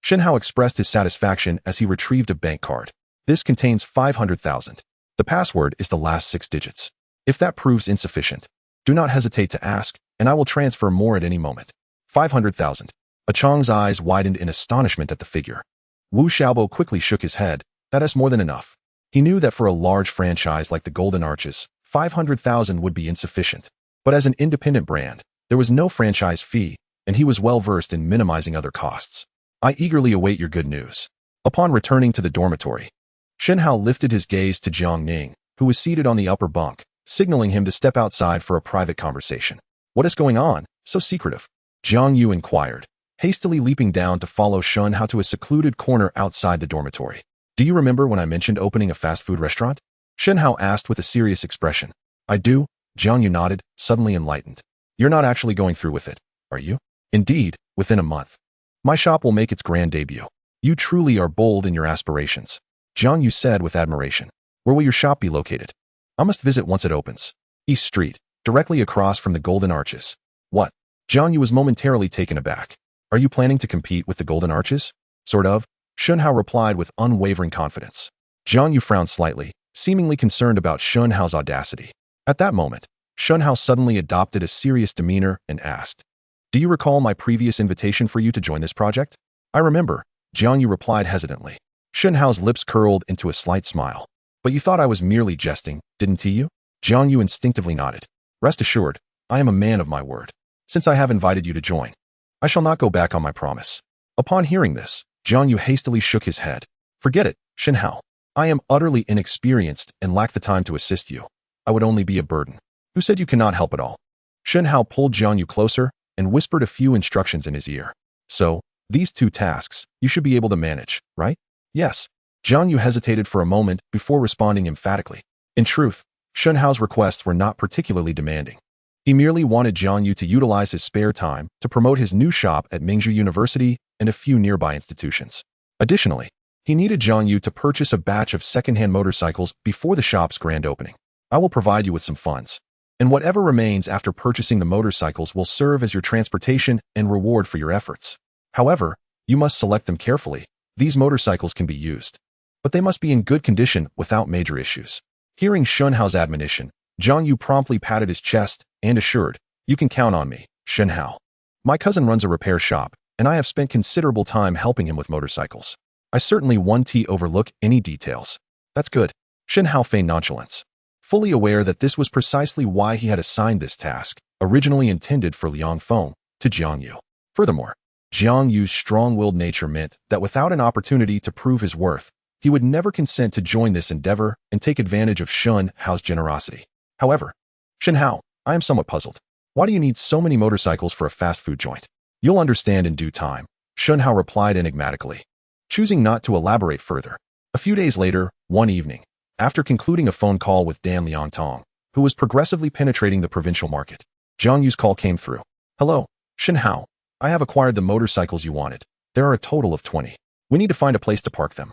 Shen Hao expressed his satisfaction as he retrieved a bank card. This contains 500,000. The password is the last 6 digits. If that proves insufficient, do not hesitate to ask, and I will transfer more at any moment. 500,000. Chang's eyes widened in astonishment at the figure. Wu Xiaobo quickly shook his head. That is more than enough. He knew that for a large franchise like the Golden Arches, 500,000 would be insufficient. But as an independent brand, there was no franchise fee, and he was well versed in minimizing other costs. I eagerly await your good news. Upon returning to the dormitory, Shen Hao lifted his gaze to Jiang Ning, who was seated on the upper bunk, signaling him to step outside for a private conversation. What is going on? So secretive? Jiang Yu inquired, hastily leaping down to follow Shen Hao to a secluded corner outside the dormitory. Do you remember when I mentioned opening a fast food restaurant? Shen Hao asked with a serious expression. I do. Jiang Yu nodded, suddenly enlightened. You're not actually going through with it, are you? Indeed, within a month. My shop will make its grand debut. You truly are bold in your aspirations. Jiang Yu said with admiration. Where will your shop be located? I must visit once it opens. East Street, directly across from the Golden Arches. What? Jiang Yu was momentarily taken aback. Are you planning to compete with the Golden Arches? Sort of. Shen Hao replied with unwavering confidence. Jiang Yu frowned slightly, seemingly concerned about Shen Hao's audacity. At that moment, Shen Hao suddenly adopted a serious demeanor and asked, Do you recall my previous invitation for you to join this project? I remember, Jiang Yu replied hesitantly. Shen Hao's lips curled into a slight smile. But you thought I was merely jesting, didn't you? Jiang Yu instinctively nodded. Rest assured, I am a man of my word. Since I have invited you to join, I shall not go back on my promise. Upon hearing this, Jiang Yu hastily shook his head. Forget it, Shen Hao. I am utterly inexperienced and lack the time to assist you. I would only be a burden. Who said you cannot help at all? Shen Hao pulled Jiang Yu closer and whispered a few instructions in his ear. So, these 2 tasks, you should be able to manage, right? Yes. Jiang Yu hesitated for a moment before responding emphatically. In truth, Shen Hao's requests were not particularly demanding. He merely wanted Jiang Yu to utilize his spare time to promote his new shop at Mingzhu University and a few nearby institutions. Additionally, he needed Jiang Yu to purchase a batch of second-hand motorcycles before the shop's grand opening. I will provide you with some funds, and whatever remains after purchasing the motorcycles will serve as your transportation and reward for your efforts. However, you must select them carefully. These motorcycles can be used, but they must be in good condition without major issues. Hearing Shen Hao's admonition, Jiang Yu promptly patted his chest and assured, You can count on me, Shen Hao. My cousin runs a repair shop, and I have spent considerable time helping him with motorcycles. I certainly won't overlook any details. That's good. Shen Hao feigned nonchalance, fully aware that this was precisely why he had assigned this task, originally intended for Liang Feng, to Jiang Yu. Furthermore, Jiang Yu's strong-willed nature meant that without an opportunity to prove his worth, he would never consent to join this endeavor and take advantage of Shen Hao's generosity. However, Shen Hao, I am somewhat puzzled. Why do you need so many motorcycles for a fast food joint? You'll understand in due time, Shen Hao replied enigmatically, choosing not to elaborate further. A few days later, one evening, after concluding a phone call with Dan Liangtong, who was progressively penetrating the provincial market, Jiang Yu's call came through. Hello, Shen Hao. I have acquired the motorcycles you wanted. There are a total of 20. We need to find a place to park them.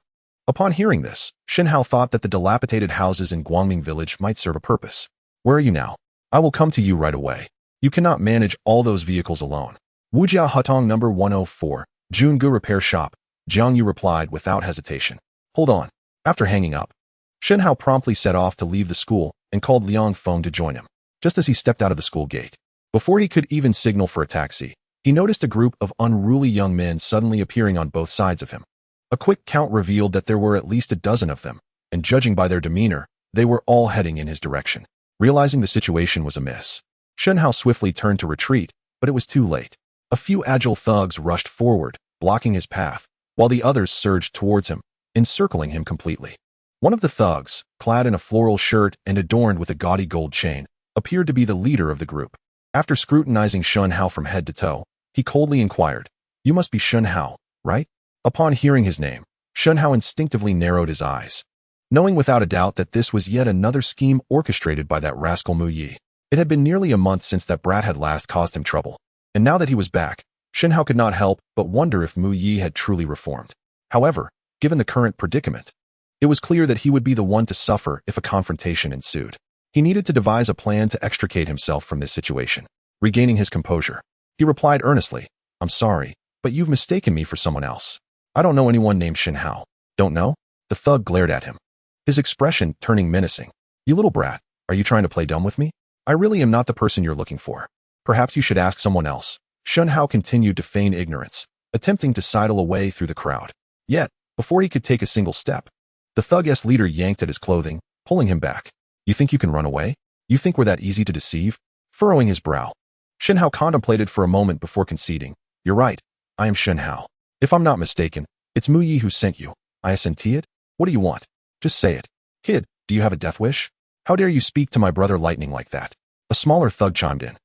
Upon hearing this, Shen Hao thought that the dilapidated houses in Guangming village might serve a purpose. Where are you now? I will come to you right away. You cannot manage all those vehicles alone. Wujia Hutong number 104, Jungu Repair Shop, Jiang Yu replied without hesitation. Hold on. After hanging up, Shen Hao promptly set off to leave the school and called Liang Feng to join him. Just as he stepped out of the school gate, before he could even signal for a taxi, he noticed a group of unruly young men suddenly appearing on both sides of him. A quick count revealed that there were at least a dozen of them, and judging by their demeanor, they were all heading in his direction. Realizing the situation was amiss, Shen Hao swiftly turned to retreat, but it was too late. A few agile thugs rushed forward, blocking his path, while the others surged towards him, encircling him completely. One of the thugs, clad in a floral shirt and adorned with a gaudy gold chain, appeared to be the leader of the group. After scrutinizing Shen Hao from head to toe, he coldly inquired, "You must be Shen Hao, right?" Upon hearing his name, Shen Hao instinctively narrowed his eyes, knowing without a doubt that this was yet another scheme orchestrated by that rascal Mu Yi. It had been nearly a month since that brat had last caused him trouble, and now that he was back, Shen Hao could not help but wonder if Mu Yi had truly reformed. However, given the current predicament, it was clear that he would be the one to suffer if a confrontation ensued. He needed to devise a plan to extricate himself from this situation. Regaining his composure, he replied earnestly, "I'm sorry, but you've mistaken me for someone else. I don't know anyone named Shen Hao." "Don't know?" The thug glared at him, his expression turning menacing. "You little brat, are you trying to play dumb with me? I really am not the person you're looking for. Perhaps you should ask someone else." Shen Hao continued to feign ignorance, attempting to sidle away through the crowd. Yet, before he could take a single step, the thug-s leader yanked at his clothing, pulling him back. "You think you can run away? You think we're that easy to deceive?" Furrowing his brow, Shen Hao contemplated for a moment before conceding. "You're right, I am Shen Hao. If I'm not mistaken, it's Mu Yi who sent you. I assenti it? What do you want? Just say it. Kid, do you have a death wish? How dare you speak to my brother Lightning like that?" A smaller thug chimed in,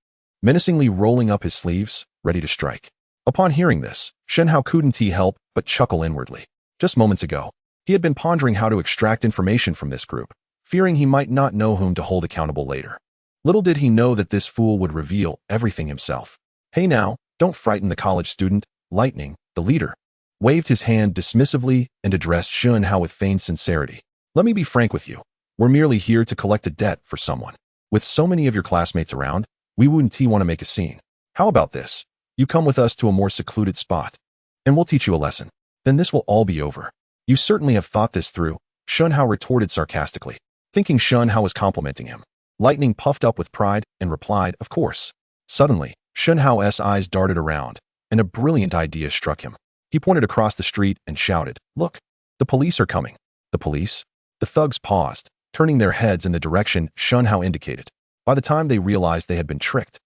menacingly rolling up his sleeves, ready to strike. Upon hearing this, Shen Hao couldn't help but chuckle inwardly. Just moments ago, he had been pondering how to extract information from this group, fearing he might not know whom to hold accountable later. Little did he know that this fool would reveal everything himself. "Hey now, don't frighten the college student." Lightning, the leader, waved his hand dismissively and addressed Shen Hao with feigned sincerity. "Let me be frank with you. We're merely here to collect a debt for someone. With so many of your classmates around, we wouldn't want to make a scene. How about this? You come with us to a more secluded spot, and we'll teach you a lesson. Then this will all be over." "You certainly have thought this through," Shen Hao retorted sarcastically, thinking Shen Hao was complimenting him. Lightning puffed up with pride and replied, "Of course." Suddenly, Shen Hao's eyes darted around, and a brilliant idea struck him. He pointed across the street and shouted, "Look, the police are coming." "The police?" The thugs paused, turning their heads in the direction Shen Hao indicated. By the time they realized they had been tricked,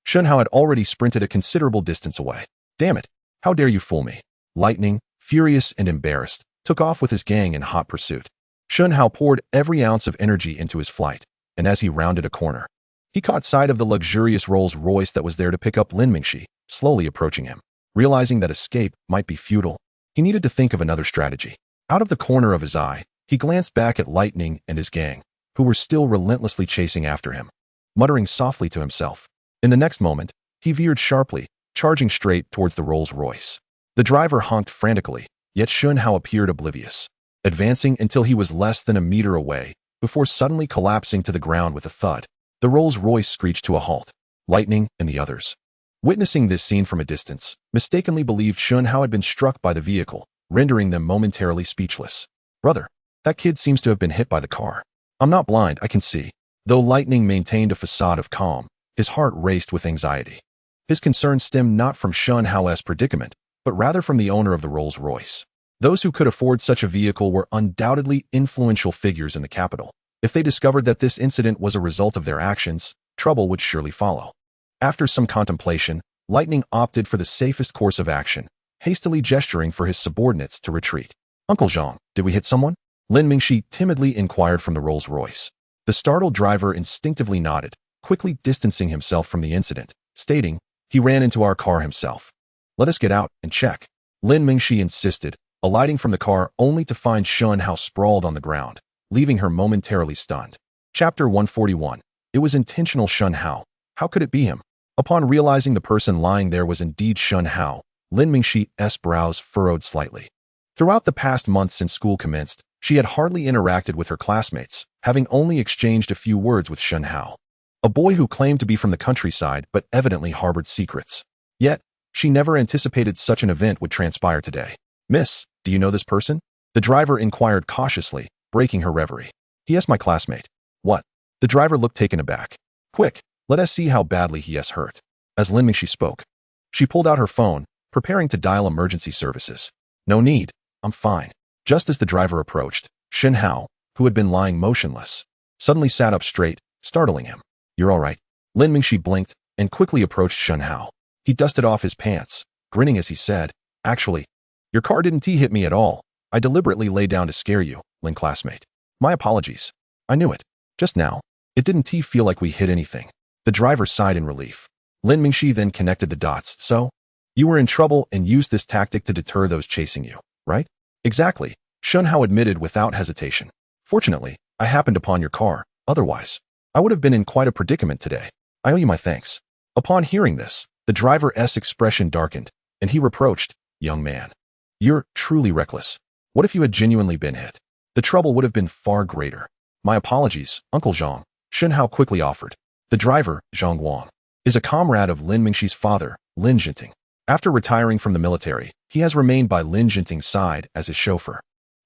Shen Hao had already sprinted a considerable distance away. "Damn it, how dare you fool me?" Lightning, furious and embarrassed, took off with his gang in hot pursuit. Shen Hao poured every ounce of energy into his flight, and as he rounded a corner, he caught sight of the luxurious Rolls-Royce that was there to pick up Lin Mingxi, slowly approaching him. Realizing that escape might be futile, he needed to think of another strategy. Out of the corner of his eye, he glanced back at Lightning and his gang, who were still relentlessly chasing after him, muttering softly to himself. In the next moment, he veered sharply, charging straight towards the Rolls-Royce. The driver honked frantically, yet Shen Hao appeared oblivious, advancing until he was less than a meter away, before suddenly collapsing to the ground with a thud. The Rolls-Royce screeched to a halt. Lightning and the others, witnessing this scene from a distance, mistakenly believed Shen Hao had been struck by the vehicle, rendering them momentarily speechless. "Brother, that kid seems to have been hit by the car. I'm not blind, I can see." Though Lightning maintained a facade of calm, his heart raced with anxiety. His concern stemmed not from Shen Hao's predicament, but rather from the owner of the Rolls-Royce. Those who could afford such a vehicle were undoubtedly influential figures in the capital. If they discovered that this incident was a result of their actions, trouble would surely follow. After some contemplation, Lightning opted for the safest course of action, hastily gesturing for his subordinates to retreat. "Uncle Zhang, did we hit someone?" Lin Mingxi timidly inquired from the Rolls-Royce. The startled driver instinctively nodded, quickly distancing himself from the incident, stating, "He ran into our car himself. Let us get out and check." Lin Mingxi insisted, alighting from the car only to find Shen Hao sprawled on the ground, leaving her momentarily stunned. Chapter 141. It was intentional. Shen Hao. How could it be him? Upon realizing the person lying there was indeed Shen Hao, Lin Mingxi's brows furrowed slightly. Throughout the past month since school commenced, she had hardly interacted with her classmates, having only exchanged a few words with Shen Hao, a boy who claimed to be from the countryside but evidently harbored secrets. Yet, she never anticipated such an event would transpire today. "Miss, do you know this person?" The driver inquired cautiously, breaking her reverie. "He my classmate." "What?" The driver looked taken aback. "Quick, let us see how badly he is hurt." As Lin Mingxi spoke, she pulled out her phone, preparing to dial emergency services. "No need, I'm fine." Just as the driver approached, Shen Hao, who had been lying motionless, suddenly sat up straight, startling him. "You're all right." Lin Mingxi blinked and quickly approached Shen Hao. He dusted off his pants, grinning as he said, "Actually, your car didn't hit me at all. I deliberately lay down to scare you, Lin classmate. My apologies. I knew it. Just now, it didn't feel like we hit anything." The driver sighed in relief. Lin Mingxi then connected the dots. So, you were in trouble and used this tactic to deter those chasing you, right? Exactly, Shen Hao admitted without hesitation. Fortunately, I happened upon your car. Otherwise, I would have been in quite a predicament today. I owe you my thanks. Upon hearing this, the driver's expression darkened, and he reproached, young man. You're truly reckless. What if you had genuinely been hit? The trouble would have been far greater. My apologies, Uncle Zhang, Shen Hao quickly offered. The driver, Zhang Guang, is a comrade of Lin Mingxi's father, Lin Jinting. After retiring from the military, he has remained by Lin Jinting's side as his chauffeur,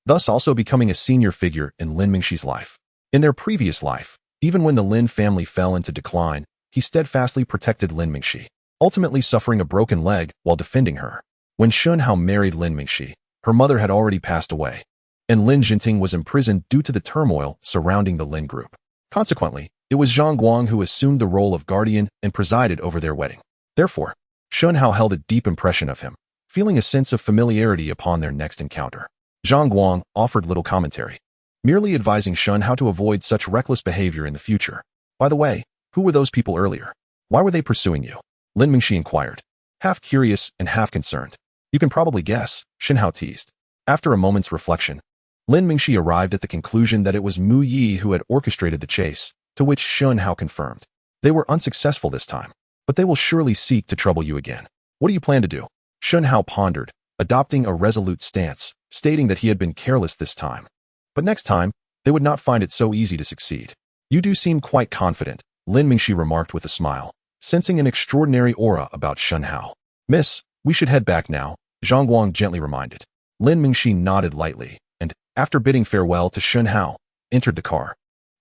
thus also becoming a senior figure in Lin Mingxi's life. In their previous life, even when the Lin family fell into decline, he steadfastly protected Lin Mingxi, ultimately suffering a broken leg while defending her. When Shen Hao married Lin Mingxi, her mother had already passed away, and Lin Jinting was imprisoned due to the turmoil surrounding the Lin group. Consequently, it was Zhang Guang who assumed the role of guardian and presided over their wedding. Therefore, Shen Hao held a deep impression of him, feeling a sense of familiarity upon their next encounter. Zhang Guang offered little commentary, merely advising Shen Hao to avoid such reckless behavior in the future. By the way, who were those people earlier? Why were they pursuing you? Lin Mingxi inquired, half curious and half concerned. You can probably guess, Shen Hao teased. After a moment's reflection, Lin Mingxi arrived at the conclusion that it was Mu Yi who had orchestrated the chase, to which Shen Hao confirmed. They were unsuccessful this time, but they will surely seek to trouble you again. What do you plan to do? Shen Hao pondered, adopting a resolute stance, stating that he had been careless this time. But next time, they would not find it so easy to succeed. You do seem quite confident, Lin Mingxi remarked with a smile, sensing an extraordinary aura about Shen Hao. Miss, we should head back now, Zhang Guang gently reminded. Lin Mingxi nodded lightly, and, after bidding farewell to Shen Hao, entered the car.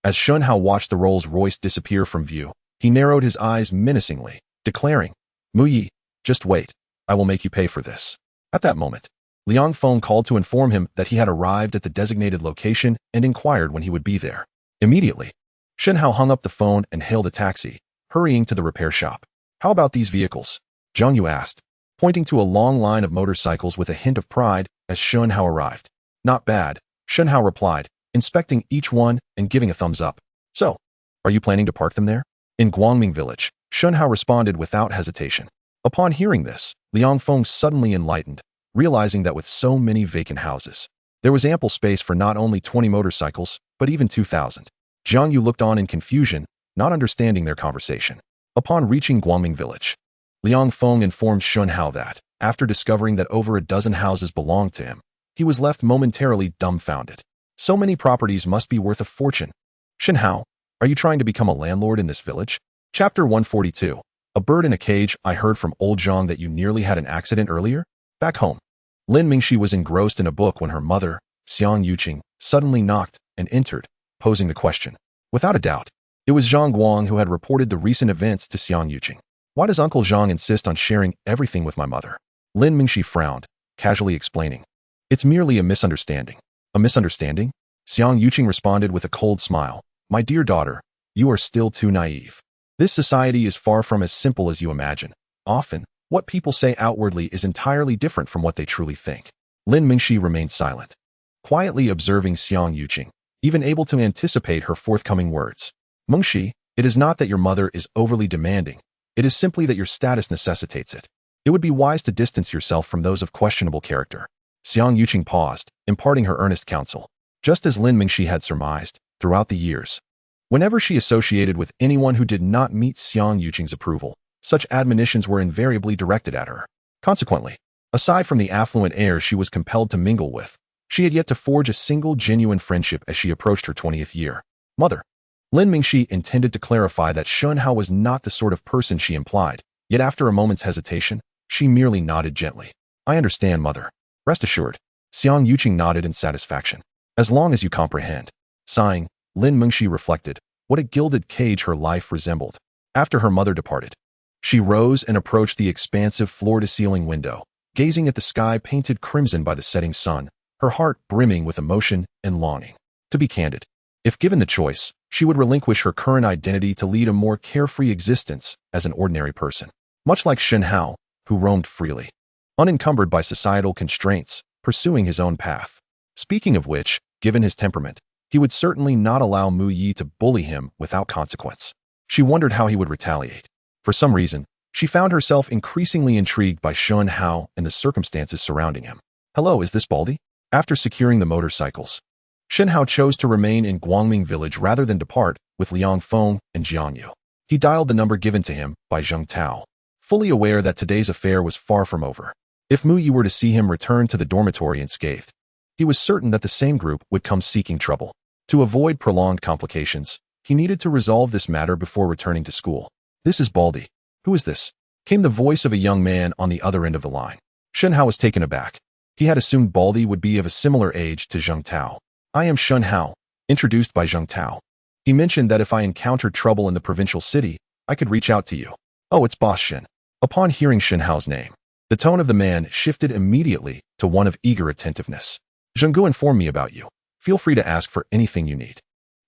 As Shen Hao watched the Rolls-Royce disappear from view, he narrowed his eyes menacingly, declaring, Mu Yi, just wait, I will make you pay for this. At that moment, Liang Feng called to inform him that he had arrived at the designated location and inquired when he would be there. Immediately, Shen Hao hung up the phone and hailed a taxi, hurrying to the repair shop. How about these vehicles? Zhang Yu asked, pointing to a long line of motorcycles with a hint of pride as Shen Hao arrived. Not bad, Shen Hao replied, inspecting each one and giving a thumbs up. So, are you planning to park them there? In Guangming village, Shen Hao responded without hesitation. Upon hearing this, Liang Feng suddenly enlightened, realizing that with so many vacant houses, there was ample space for not only 20 motorcycles, but even 2,000. Zhang Yu looked on in confusion, not understanding their conversation. Upon reaching Guangming village, Liang Feng informed Shen Hao that, after discovering that over a dozen houses belonged to him, he was left momentarily dumbfounded. So many properties must be worth a fortune. Shen Hao, are you trying to become a landlord in this village? Chapter 142. A bird in a cage. I heard from old Zhang that you nearly had an accident earlier. Back home, Lin Mingxi was engrossed in a book when her mother, Xiang Yuqing, suddenly knocked and entered, posing the question. Without a doubt, it was Zhang Guang who had reported the recent events to Xiang Yuqing. Why does Uncle Zhang insist on sharing everything with my mother? Lin Mingxi frowned, casually explaining. It's merely a misunderstanding. A misunderstanding? Xiang Yuqing responded with a cold smile. My dear daughter, you are still too naive. This society is far from as simple as you imagine. Often, what people say outwardly is entirely different from what they truly think. Lin Mingxi remained silent, quietly observing Xiang Yuqing, even able to anticipate her forthcoming words. Mengxi, it is not that your mother is overly demanding. It is simply that your status necessitates it. It would be wise to distance yourself from those of questionable character. Xiang Yuqing paused, imparting her earnest counsel. Just as Lin Mingxi had surmised, throughout the years, whenever she associated with anyone who did not meet Xiang Yuqing's approval, such admonitions were invariably directed at her. Consequently, aside from the affluent heirs she was compelled to mingle with, she had yet to forge a single genuine friendship as she approached her 20th year. Mother. Lin Mingxi intended to clarify that Shen Hao was not the sort of person she implied, yet after a moment's hesitation, she merely nodded gently. I understand, mother. Rest assured. Xiang Yuqing nodded in satisfaction. As long as you comprehend. Sighing, Lin Mingxi reflected, what a gilded cage her life resembled. After her mother departed, she rose and approached the expansive floor-to-ceiling window, gazing at the sky painted crimson by the setting sun, her heart brimming with emotion and longing. To be candid, if given the choice, she would relinquish her current identity to lead a more carefree existence as an ordinary person, much like Shen Hao, who roamed freely, unencumbered by societal constraints, pursuing his own path. Speaking of which, given his temperament, he would certainly not allow Mu Yi to bully him without consequence. She wondered how he would retaliate. For some reason, She found herself increasingly intrigued by Shen Hao and the circumstances surrounding him. Hello, is this Baldy? After securing the motorcycles, Shen Hao chose to remain in Guangming village rather than depart with Liang Feng and Jiang Yu. He dialed the number given to him by Zheng Tao, fully aware that today's affair was far from over. If Mu Yi were to see him return to the dormitory unscathed, he was certain that the same group would come seeking trouble. To avoid prolonged complications, he needed to resolve this matter before returning to school. This is Baldy. Who is this? Came the voice of a young man on the other end of the line. Shen Hao was taken aback. He had assumed Baldy would be of a similar age to Zheng Tao. I am Shen Hao, introduced by Zheng Tao. He mentioned that if I encountered trouble in the provincial city, I could reach out to you. Oh, it's Boss Shen. Upon hearing Shen Hao's name, the tone of the man shifted immediately to one of eager attentiveness. Zhenggu informed me about you. Feel free to ask for anything you need.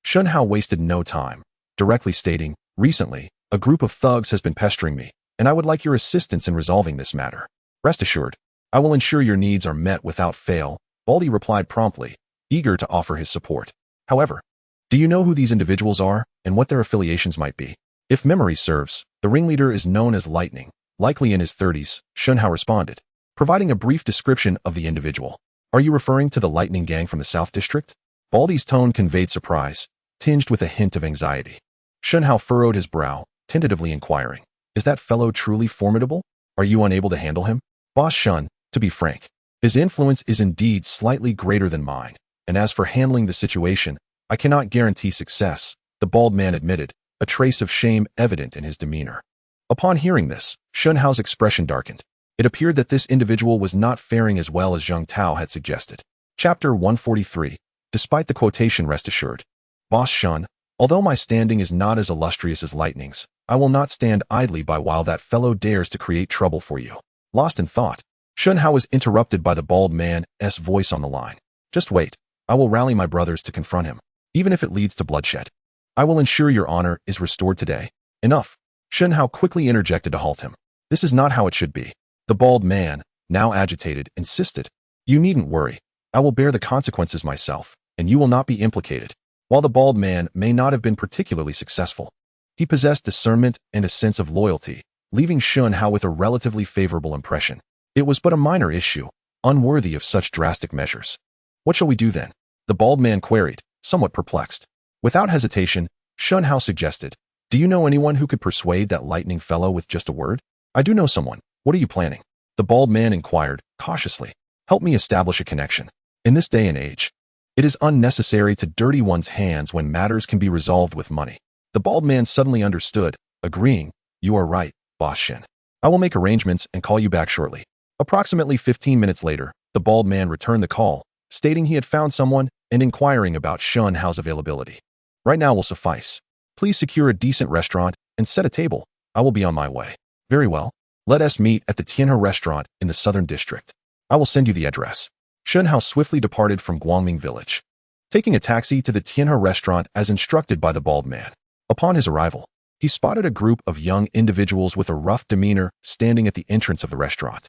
Shen Hao wasted no time, directly stating, recently, a group of thugs has been pestering me, and I would like your assistance in resolving this matter. Rest assured, I will ensure your needs are met without fail, Baldy replied promptly, eager to offer his support. However, do you know who these individuals are and what their affiliations might be? If memory serves, the ringleader is known as Lightning, likely in his 30s, Shen Hao responded, providing a brief description of the individual. Are you referring to the Lightning Gang from the South District? Baldy's tone conveyed surprise, tinged with a hint of anxiety. Shen Hao furrowed his brow, tentatively inquiring, is that fellow truly formidable? Are you unable to handle him? Boss Shen, to be frank, his influence is indeed slightly greater than mine, and as for handling the situation, I cannot guarantee success, the bald man admitted, a trace of shame evident in his demeanor. Upon hearing this, Shen Hao's expression darkened. It appeared that this individual was not faring as well as Zheng Tao had suggested. Chapter 143. Despite the quotation, rest assured. Boss Shen, although my standing is not as illustrious as Lightning's, I will not stand idly by while that fellow dares to create trouble for you. Lost in thought, Shen Hao was interrupted by the bald man's voice on the line. Just wait. I will rally my brothers to confront him, even if it leads to bloodshed. I will ensure your honor is restored today. Enough. Shen Hao quickly interjected to halt him. This is not how it should be. The bald man, now agitated, insisted. You needn't worry. I will bear the consequences myself, and you will not be implicated. While the bald man may not have been particularly successful, he possessed discernment and a sense of loyalty, leaving Shen Hao with a relatively favorable impression. It was but a minor issue, unworthy of such drastic measures. What shall we do then? The bald man queried, somewhat perplexed. Without hesitation, Shen Hao suggested, do you know anyone who could persuade that Lightning fellow with just a word? I do know someone. What are you planning? The bald man inquired, cautiously. Help me establish a connection. In this day and age, it is unnecessary to dirty one's hands when matters can be resolved with money. The bald man suddenly understood, agreeing, you are right, Boss Shen. I will make arrangements and call you back shortly. Approximately 15 minutes later, the bald man returned the call, stating he had found someone and inquiring about Shen Hao's availability. Right now will suffice. Please secure a decent restaurant and set a table. I will be on my way. Very well. Let us meet at the Tianhe restaurant in the Southern District. I will send you the address. Shen Hao swiftly departed from Guangming village, taking a taxi to the Tianhe restaurant as instructed by the bald man. Upon his arrival, he spotted a group of young individuals with a rough demeanor standing at the entrance of the restaurant.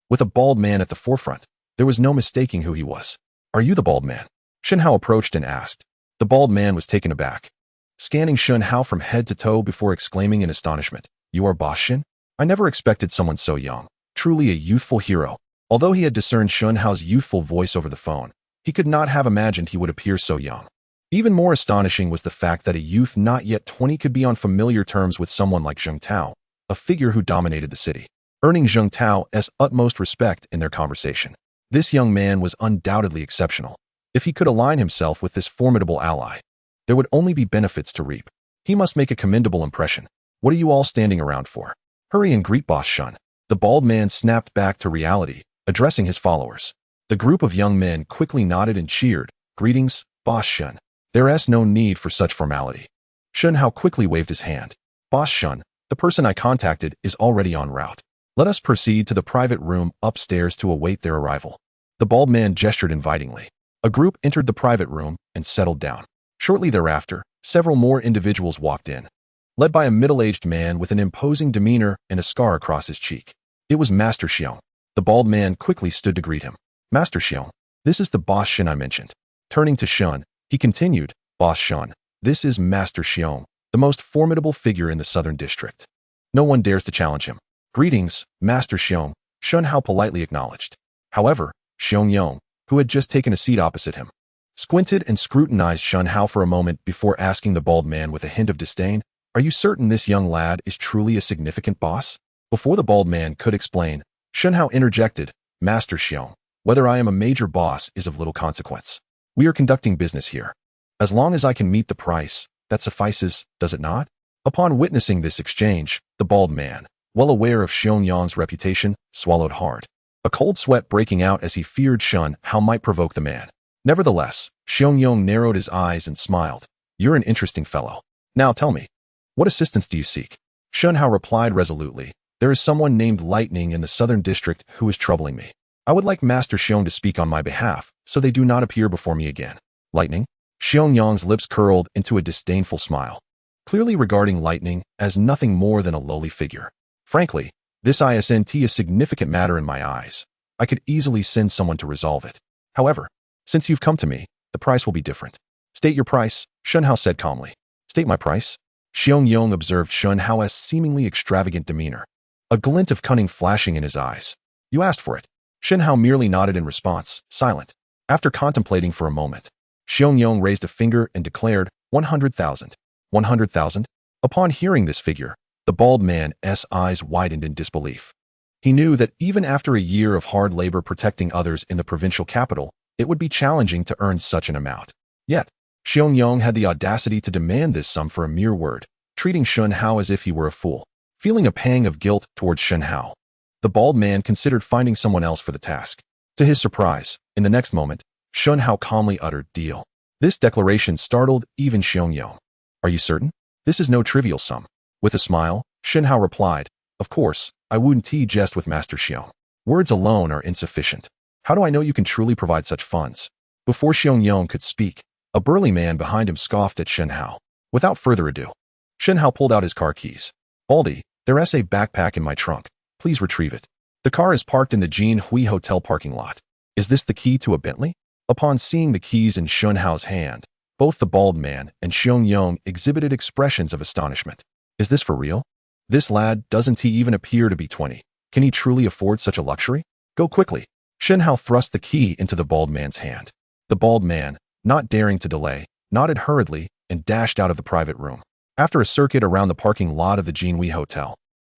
With a bald man at the forefront, there was no mistaking who he was. Are you the bald man? Shen Hao approached and asked. The bald man was taken aback, scanning Shen Hao from head to toe before exclaiming in astonishment, you are Boss Shen? I never expected someone so young, truly a youthful hero. Although he had discerned Shen Hao's youthful voice over the phone, he could not have imagined he would appear so young. Even more astonishing was the fact that a youth not yet 20 could be on familiar terms with someone like Zheng Tao, a figure who dominated the city, earning Zheng Tao's utmost respect in their conversation. This young man was undoubtedly exceptional. If he could align himself with this formidable ally, there would only be benefits to reap. He must make a commendable impression. What are you all standing around for? Hurry and greet Boss Shen. The bald man snapped back to reality, addressing his followers. The group of young men quickly nodded and cheered. Greetings, Boss Shen. There's no need for such formality. Shen Hao quickly waved his hand. Boss Shen, the person I contacted is already en route. Let us proceed to the private room upstairs to await their arrival. The bald man gestured invitingly. A group entered the private room and settled down. Shortly thereafter, several more individuals walked in, led by a middle-aged man with an imposing demeanor and a scar across his cheek. It was Master Xiong. The bald man quickly stood to greet him. Master Xiong, this is the Boss Shen I mentioned. Turning to Shen, he continued, Boss Shen, this is Master Xiong, the most formidable figure in the Southern District. No one dares to challenge him. Greetings, Master Xiong, Shen Hao politely acknowledged. However, Xiong Yong, who had just taken a seat opposite him, squinted and scrutinized Shen Hao for a moment before asking the bald man with a hint of disdain, "Are you certain this young lad is truly a significant boss?" Before the bald man could explain, Shen Hao interjected, "Master Xiong, whether I am a major boss is of little consequence. We are conducting business here. As long as I can meet the price, that suffices, does it not?" Upon witnessing this exchange, the bald man, well aware of Xiong Yong's reputation, swallowed hard, a cold sweat breaking out as he feared Shen Hao might provoke the man. Nevertheless, Xiong Yong narrowed his eyes and smiled. "You're an interesting fellow. Now tell me, what assistance do you seek?" Shen Hao replied resolutely, "There is someone named Lightning in the southern district who is troubling me. I would like Master Xiong to speak on my behalf, so they do not appear before me again." Lightning? Xiong Yong's lips curled into a disdainful smile, clearly regarding Lightning as nothing more than a lowly figure. "Frankly, this isn't a significant matter in my eyes. I could easily send someone to resolve it. However, since you've come to me, the price will be different." "State your price," Shen Hao said calmly. "State my price?" Xiong Yong observed Shen Hao's seemingly extravagant demeanor, a glint of cunning flashing in his eyes. "You asked for it." Shen Hao merely nodded in response, silent. After contemplating for a moment, Xiong Yong raised a finger and declared, 100,000. 100,000? Upon hearing this figure, the bald man's eyes widened in disbelief. He knew that even after a year of hard labor protecting others in the provincial capital, it would be challenging to earn such an amount. Yet, Xiong Yong had the audacity to demand this sum for a mere word, treating Shen Hao as if he were a fool. Feeling a pang of guilt towards Shen Hao, the bald man considered finding someone else for the task. To his surprise, in the next moment, Shen Hao calmly uttered, "Deal." This declaration startled even Xiong Yong. "Are you certain? This is no trivial sum." With a smile, Shen Hao replied, "Of course, I wouldn't jest with Master Xiong. Words alone are insufficient. How do I know you can truly provide such funds?" Before Xiong Yong could speak, a burly man behind him scoffed at Shen Hao. Without further ado, Shen Hao pulled out his car keys. "Baldy, there's a backpack in my trunk. Please retrieve it. The car is parked in the Jean Hui Hotel parking lot. Is this the key to a Bentley?" Upon seeing the keys in Shen Hao's hand, both the bald man and Xiong Yong exhibited expressions of astonishment. "Is this for real? This lad, doesn't he even appear to be 20? Can he truly afford such a luxury? Go quickly." Shen Hao thrust the key into the bald man's hand. The bald man, not daring to delay, nodded hurriedly and dashed out of the private room. After a circuit around the parking lot of the Jean Hui Hotel,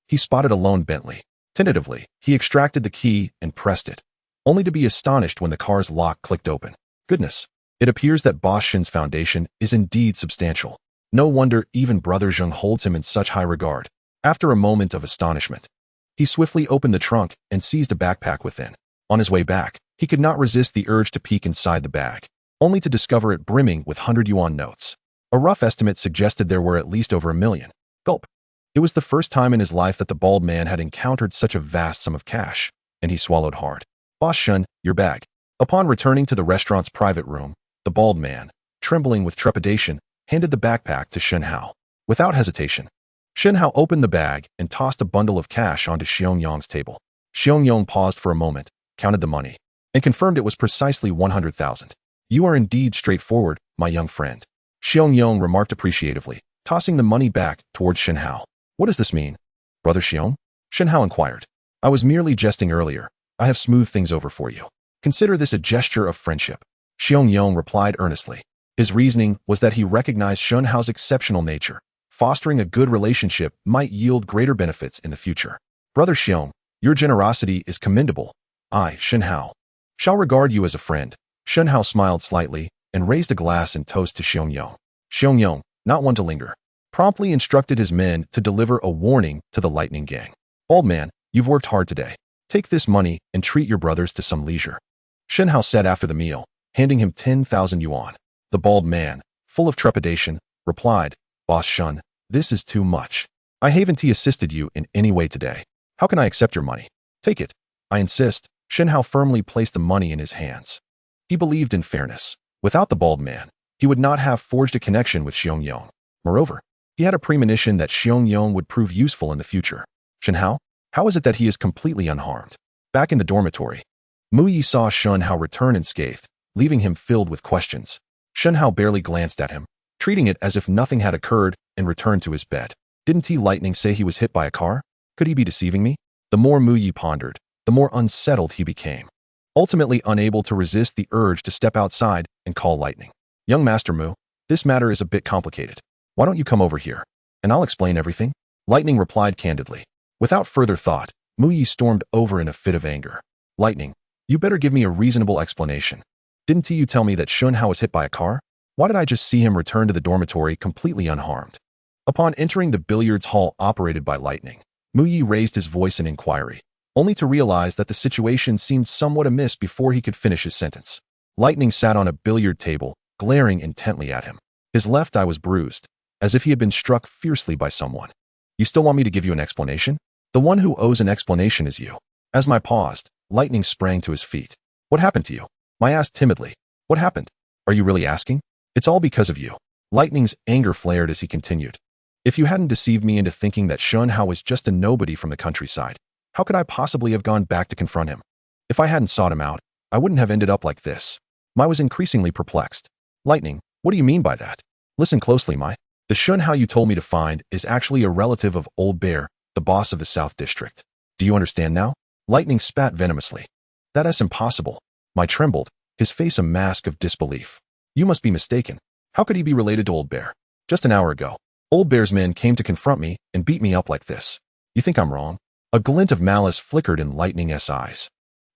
he spotted a lone Bentley. Tentatively, he extracted the key and pressed it, only to be astonished when the car's lock clicked open. Goodness, it appears that Boss Shen's foundation is indeed substantial. No wonder even Brother Zheng holds him in such high regard. After a moment of astonishment, he swiftly opened the trunk and seized a backpack within. On his way back, he could not resist the urge to peek inside the bag, only to discover it brimming with 100 yuan notes. A rough estimate suggested there were at least over 1,000,000. Gulp. It was the first time in his life that the bald man had encountered such a vast sum of cash, and he swallowed hard. "Boss Shen, your bag." Upon returning to the restaurant's private room, the bald man, trembling with trepidation, handed the backpack to Shen Hao. Without hesitation, Shen Hao opened the bag and tossed a bundle of cash onto Xiong Yong's table. Xiong Yong paused for a moment, counted the money, and confirmed it was precisely 100,000. "You are indeed straightforward, my young friend," Xiong Yong remarked appreciatively, tossing the money back towards Shen Hao. "What does this mean, Brother Xiong?" Shen Hao inquired. "I was merely jesting earlier. I have smoothed things over for you. Consider this a gesture of friendship." Xiong Yong replied earnestly. His reasoning was that he recognized Shen Hao's exceptional nature. Fostering a good relationship might yield greater benefits in the future. "Brother Xiong, your generosity is commendable. I, Shen Hao, shall regard you as a friend." Shen Hao smiled slightly and raised a glass in toast to Xiong Yong. Xiong Yong, not one to linger, promptly instructed his men to deliver a warning to the Lightning Gang. "Old man, you've worked hard today. Take this money and treat your brothers to some leisure," Shen Hao said after the meal, handing him 10,000 yuan. The bald man, full of trepidation, replied, "Boss Shen, this is too much. I haven't assisted you in any way today. How can I accept your money? Take it. I insist." Shen Hao firmly placed the money in his hands. He believed in fairness. Without the bald man, he would not have forged a connection with Xiong Yong. Moreover, he had a premonition that Xiong Yong would prove useful in the future. "Shen Hao, how is it that he is completely unharmed?" Back in the dormitory, Mu Yi saw Shen Hao return unscathed, leaving him filled with questions. Shen Hao barely glanced at him, treating it as if nothing had occurred, and returned to his bed. "Didn't Lightning say he was hit by a car? Could he be deceiving me?" The more Mu Yi pondered, the more unsettled he became, ultimately unable to resist the urge to step outside and call lightning. Young Master Mu, this matter is a bit complicated. Why don't you come over here, and I'll explain everything? Lightning replied candidly. Without further thought, Mu Yi stormed over in a fit of anger. Lightning, you better give me a reasonable explanation. Didn't you tell me that Shen Hao was hit by a car? Why did I just see him return to the dormitory completely unharmed? Upon entering the billiards hall operated by Lightning, Mu Yi raised his voice in inquiry, only to realize that the situation seemed somewhat amiss before he could finish his sentence. Lightning sat on a billiard table, glaring intently at him. His left eye was bruised, as if he had been struck fiercely by someone. You still want me to give you an explanation? The one who owes an explanation is you. As Mai paused, Lightning sprang to his feet. What happened to you? Mai asked timidly. What happened? Are you really asking? It's all because of you. Lightning's anger flared as he continued. If you hadn't deceived me into thinking that Shen Hao was just a nobody from the countryside, how could I possibly have gone back to confront him? If I hadn't sought him out, I wouldn't have ended up like this. Mai was increasingly perplexed. Lightning, what do you mean by that? Listen closely, Mai. The Shen Hao you told me to find is actually a relative of Old Bear, the boss of the South District. Do you understand now? Lightning spat venomously. That's impossible. Mai trembled, his face a mask of disbelief. You must be mistaken. How could he be related to Old Bear? Just an hour ago, Old Bear's men came to confront me and beat me up like this. You think I'm wrong? A glint of malice flickered in Lightning's eyes.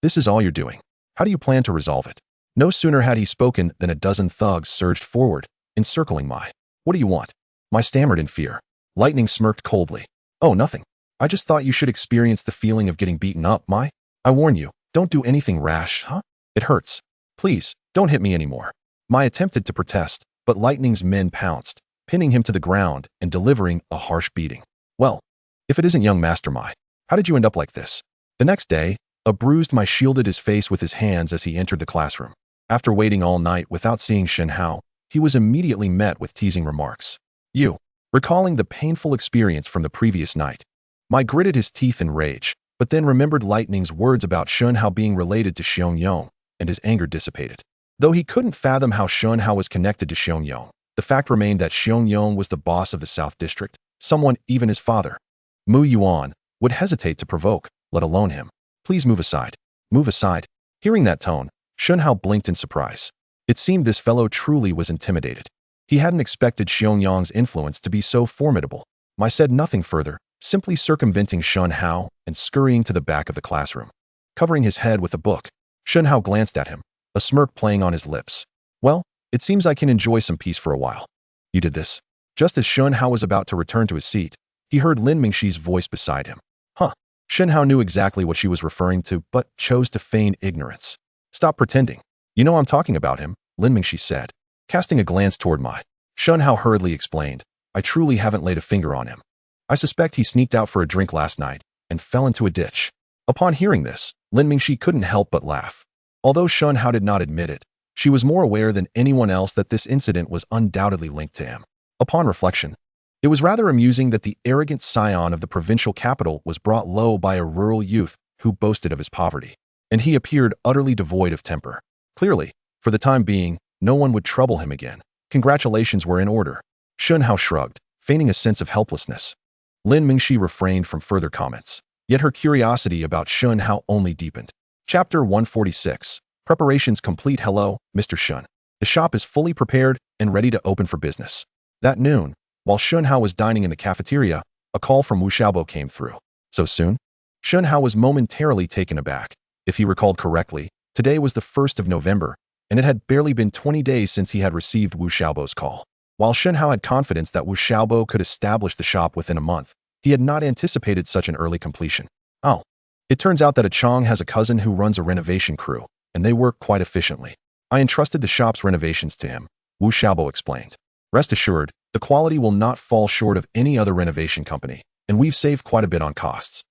This is all you're doing. How do you plan to resolve it? No sooner had he spoken than a dozen thugs surged forward, encircling Mai. What do you want? Mai stammered in fear. Lightning smirked coldly. Oh, nothing. I just thought you should experience the feeling of getting beaten up, Mai. I warn you, don't do anything rash, huh? It hurts. Please, don't hit me anymore. Mai attempted to protest, but Lightning's men pounced, pinning him to the ground and delivering a harsh beating. Well, if it isn't young Master Mai, how did you end up like this? The next day, a bruised Mai shielded his face with his hands as he entered the classroom. After waiting all night without seeing Shen Hao, he was immediately met with teasing remarks. You, recalling the painful experience from the previous night. Mai gritted his teeth in rage, but then remembered Lightning's words about Shen Hao being related to Xiong Yong, and his anger dissipated. Though he couldn't fathom how Shen Hao was connected to Xiong Yong, the fact remained that Xiong Yong was the boss of the South District, someone even his father, Mu Yuan, would hesitate to provoke, let alone him. Please move aside. Move aside. Hearing that tone, Shen Hao blinked in surprise. It seemed this fellow truly was intimidated. He hadn't expected Xiong Yong's influence to be so formidable. Mai said nothing further, simply circumventing Shen Hao and scurrying to the back of the classroom. Covering his head with a book, Shen Hao glanced at him, a smirk playing on his lips. Well, it seems I can enjoy some peace for a while. You did this. Just as Shen Hao was about to return to his seat, he heard Lin Mingxi's voice beside him. Huh. Shen Hao knew exactly what she was referring to, but chose to feign ignorance. Stop pretending. You know I'm talking about him, Lin Mingxi said. Casting a glance toward Mai, Shen Hao hurriedly explained, I truly haven't laid a finger on him. I suspect he sneaked out for a drink last night and fell into a ditch. Upon hearing this, Lin Mingxi couldn't help but laugh. Although Shen Hao did not admit it, she was more aware than anyone else that this incident was undoubtedly linked to him. Upon reflection, it was rather amusing that the arrogant scion of the provincial capital was brought low by a rural youth who boasted of his poverty, and he appeared utterly devoid of temper. Clearly, for the time being, no one would trouble him again. Congratulations were in order. Shen Hao shrugged, feigning a sense of helplessness. Lin Mingxi refrained from further comments, yet her curiosity about Shen Hao only deepened. Chapter 146. Preparations complete. Hello, Mr. Shen. The shop is fully prepared and ready to open for business. That noon, while Shen Hao was dining in the cafeteria, a call from Wu Xiaobo came through. So soon? Shen Hao was momentarily taken aback. If he recalled correctly, today was the 1st of November, and it had barely been 20 days since he had received Wu Xiaobo's call. While Shen Hao had confidence that Wu Xiaobo could establish the shop within a month, he had not anticipated such an early completion. Oh. It turns out that a Chong has a cousin who runs a renovation crew, and they work quite efficiently. I entrusted the shop's renovations to him, Wu Xiaobo explained. Rest assured, the quality will not fall short of any other renovation company, and we've saved quite a bit on costs.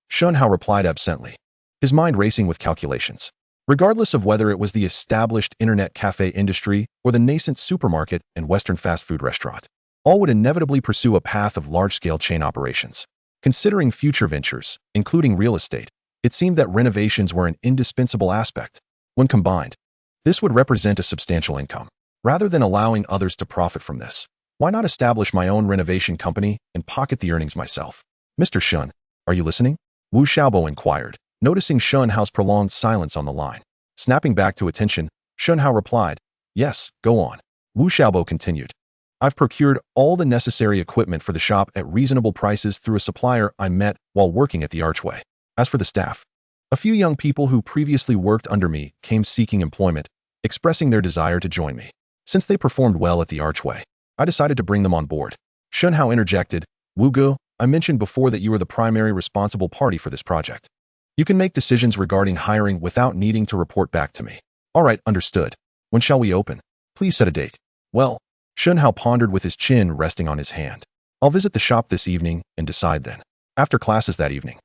Shen Hao replied absently, his mind racing with calculations. Regardless of whether it was the established internet cafe industry or the nascent supermarket and Western fast food restaurant, all would inevitably pursue a path of large-scale chain operations. Considering future ventures, including real estate, it seemed that renovations were an indispensable aspect. When combined, this would represent a substantial income. Rather than allowing others to profit from this, why not establish my own renovation company and pocket the earnings myself? Mr. Shen, are you listening? Wu Xiaobo inquired, noticing Shen Hao's prolonged silence on the line. Snapping back to attention, Shen Hao replied, "Yes, go on." Wu Xiaobo continued, "I've procured all the necessary equipment for the shop at reasonable prices through a supplier I met while working at the archway. As for the staff, a few young people who previously worked under me came seeking employment, expressing their desire to join me. Since they performed well at the archway, I decided to bring them on board." Shen Hao interjected, "Wu Gu, I mentioned before that you are the primary responsible party for this project. You can make decisions regarding hiring without needing to report back to me." "All right, understood. When shall we open? Please set a date." "Well," Shen Hao pondered with his chin resting on his hand, "I'll visit the shop this evening and decide then." After classes that evening,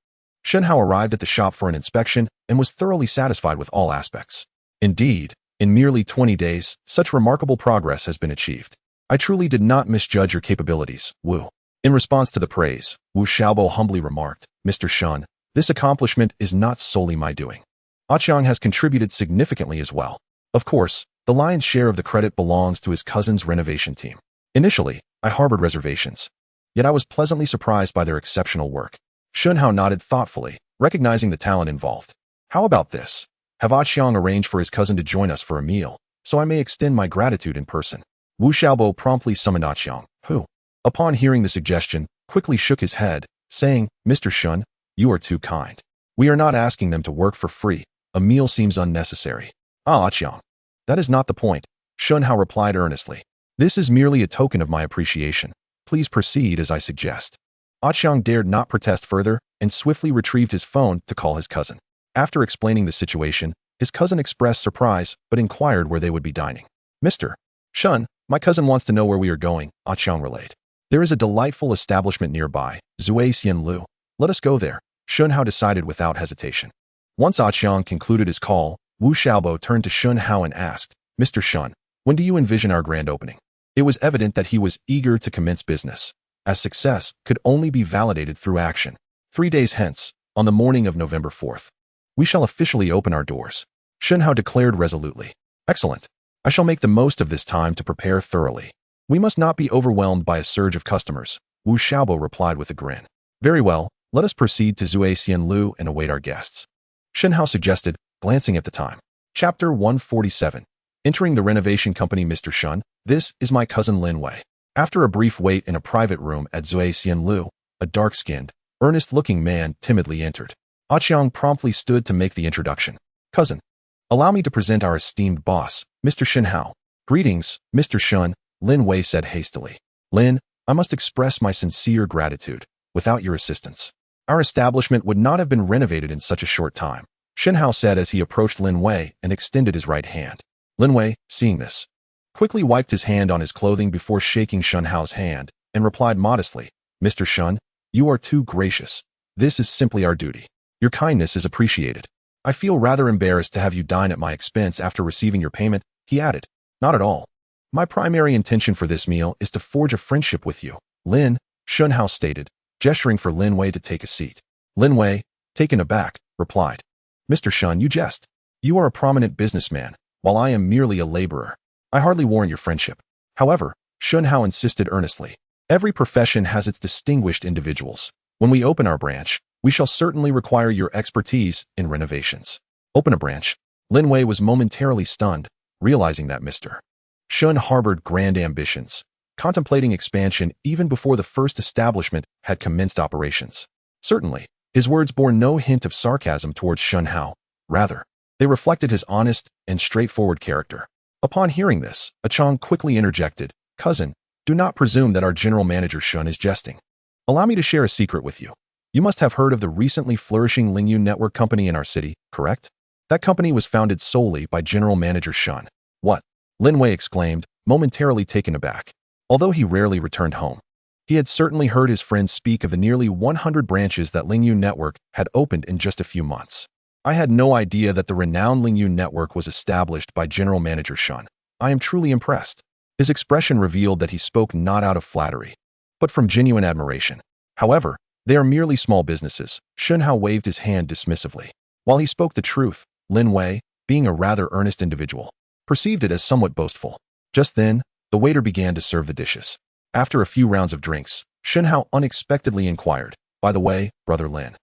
Shen Hao arrived at the shop for an inspection and was thoroughly satisfied with all aspects. Indeed, in merely 20 days, such remarkable progress has been achieved. "I truly did not misjudge your capabilities, Wu." In response to the praise, Wu Xiaobo humbly remarked, "Mr. Shen, this accomplishment is not solely my doing. Aqiang has contributed significantly as well. Of course, the lion's share of the credit belongs to his cousin's renovation team. Initially, I harbored reservations, yet I was pleasantly surprised by their exceptional work." Shen Hao nodded thoughtfully, recognizing the talent involved. "How about this? Have Aqiang arranged for his cousin to join us for a meal, so I may extend my gratitude in person?" Wu Xiaobo promptly summoned Aqiang, who, upon hearing the suggestion, quickly shook his head, saying, "Mr. Shen, you are too kind. We are not asking them to work for free. A meal seems unnecessary." "Ah, Aqiang, that is not the point," Shen Hao replied earnestly. "This is merely a token of my appreciation. Please proceed as I suggest." Aqiang dared not protest further and swiftly retrieved his phone to call his cousin. After explaining the situation, his cousin expressed surprise but inquired where they would be dining. "Mr. Shen, my cousin wants to know where we are going," Aqiang relayed. "There is a delightful establishment nearby, Zhuai Lu. Let us go there," Shen Hao decided without hesitation. Once Aqiang concluded his call, Wu Xiaobo turned to Shen Hao and asked, "Mr. Shen, when do you envision our grand opening?" It was evident that he was eager to commence business, as success could only be validated through action. 3 days hence, on the morning of November 4th, we shall officially open our doors," Shen Hao declared resolutely. "Excellent. I shall make the most of this time to prepare thoroughly. We must not be overwhelmed by a surge of customers," Wu Xiaobo replied with a grin. "Very well, let us proceed to Zhuai Lu and await our guests," Shen Hao suggested, glancing at the time. Chapter 147. Entering the renovation company. "Mr. Shen, this is my cousin Lin Wei." After a brief wait in a private room at Zhuai Lu, a dark-skinned, earnest-looking man timidly entered. Aqiang promptly stood to make the introduction. "Cousin, allow me to present our esteemed boss, Mr. Shen Hao." "Greetings, Mr. Shen," Lin Wei said hastily. "Lin, I must express my sincere gratitude. Without your assistance, our establishment would not have been renovated in such a short time," Shen Hao said as he approached Lin Wei and extended his right hand. Lin Wei, seeing this, quickly wiped his hand on his clothing before shaking Shen Hao's hand and replied modestly, "Mr. Shen, you are too gracious. This is simply our duty. Your kindness is appreciated. I feel rather embarrassed to have you dine at my expense after receiving your payment," he added. "Not at all. My primary intention for this meal is to forge a friendship with you, Lin," Shen Hao stated, gesturing for Lin Wei to take a seat. Lin Wei, taken aback, replied, "Mr. Shen, you jest. You are a prominent businessman, while I am merely a laborer. I hardly warrant your friendship." However, Shen Hao insisted earnestly, "Every profession has its distinguished individuals. When we open our branch, we shall certainly require your expertise in renovations." Open a branch? Lin Wei was momentarily stunned, realizing that Mr. Shen harbored grand ambitions, contemplating expansion even before the first establishment had commenced operations. Certainly, his words bore no hint of sarcasm towards Shen Hao. Rather, they reflected his honest and straightforward character. Upon hearing this, Aqiang quickly interjected, "Cousin, do not presume that our general manager Shen is jesting. Allow me to share a secret with you. You must have heard of the recently flourishing Lingyu Network Company in our city, correct? That company was founded solely by General Manager Shen." "What?" Lin Wei exclaimed, momentarily taken aback. Although he rarely returned home, he had certainly heard his friends speak of the nearly 100 branches that Lingyu Network had opened in just a few months. "I had no idea that the renowned Lingyu Network was established by General Manager Shen. I am truly impressed." His expression revealed that he spoke not out of flattery, but from genuine admiration. "However, they are merely small businesses," Shen Hao waved his hand dismissively. While he spoke the truth, Lin Wei, being a rather earnest individual, perceived it as somewhat boastful. Just then, the waiter began to serve the dishes. After a few rounds of drinks, Shen Hao unexpectedly inquired, "By the way, Brother Lin,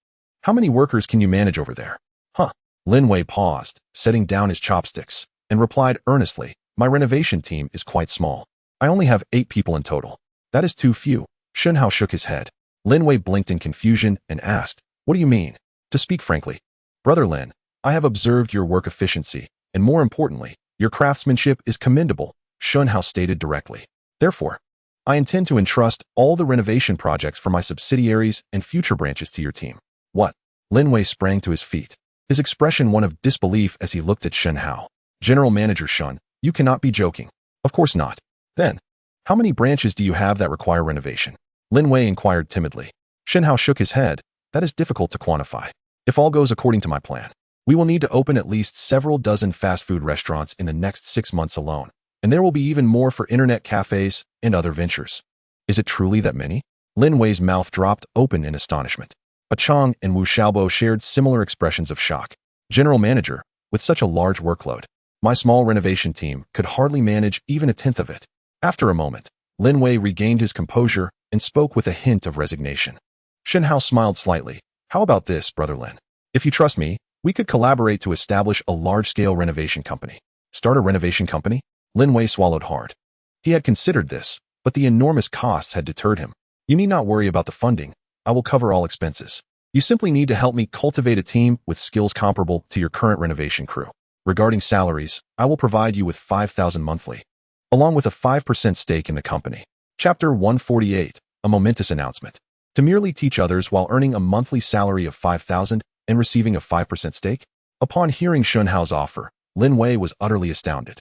How many workers can you manage over there? Huh. Lin Wei paused, setting down his chopsticks, and replied earnestly, my renovation team is quite small. I only have 8 people in total. That is too few. Shen Hao shook his head. Lin Wei blinked in confusion and asked, what do you mean? To speak frankly, Brother Lin, I have observed your work efficiency, and more importantly, your craftsmanship is commendable, Shen Hao stated directly. Therefore, I intend to entrust all the renovation projects for my subsidiaries and future branches to your team. What? Lin Wei sprang to his feet, his expression one of disbelief as he looked at Shen Hao. General Manager Shen, you cannot be joking. Of course not. Then, how many branches do you have that require renovation? Lin Wei inquired timidly. Shen Hao shook his head. That is difficult to quantify. If all goes according to my plan, we will need to open at least several dozen fast food restaurants in the next 6 months alone, and there will be even more for internet cafes and other ventures. Is it truly that many? Lin Wei's mouth dropped open in astonishment. A Chang and Wu Xiaobo shared similar expressions of shock. General Manager, with such a large workload, my small renovation team could hardly manage even a tenth of it. After a moment, Lin Wei regained his composure and spoke with a hint of resignation. Shen Hao smiled slightly. How about this, Brother Lin? If you trust me, we could collaborate to establish a large-scale renovation company. Start a renovation company? Lin Wei swallowed hard. He had considered this, but the enormous costs had deterred him. You need not worry about the funding. I will cover all expenses. You simply need to help me cultivate a team with skills comparable to your current renovation crew. Regarding salaries, I will provide you with 5,000 monthly, along with a 5% stake in the company. Chapter 148, a momentous announcement. To merely teach others while earning a monthly salary of 5,000 and receiving a 5% stake? Upon hearing Shen Hao's offer, Lin Wei was utterly astounded.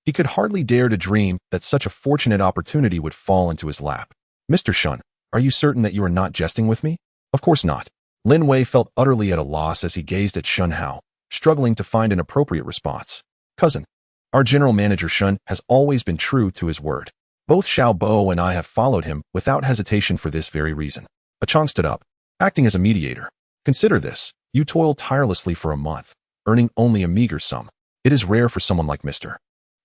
He could hardly dare to dream that such a fortunate opportunity would fall into his lap. Mr. Shen, are you certain that you are not jesting with me? Of course not. Lin Wei felt utterly at a loss as he gazed at Shen Hao, struggling to find an appropriate response. Cousin, our general manager Shen has always been true to his word. Both Xiao Bo and I have followed him without hesitation for this very reason. A Chang stood up, acting as a mediator. Consider this. You toiled tirelessly for a month, earning only a meager sum. It is rare for someone like Mr.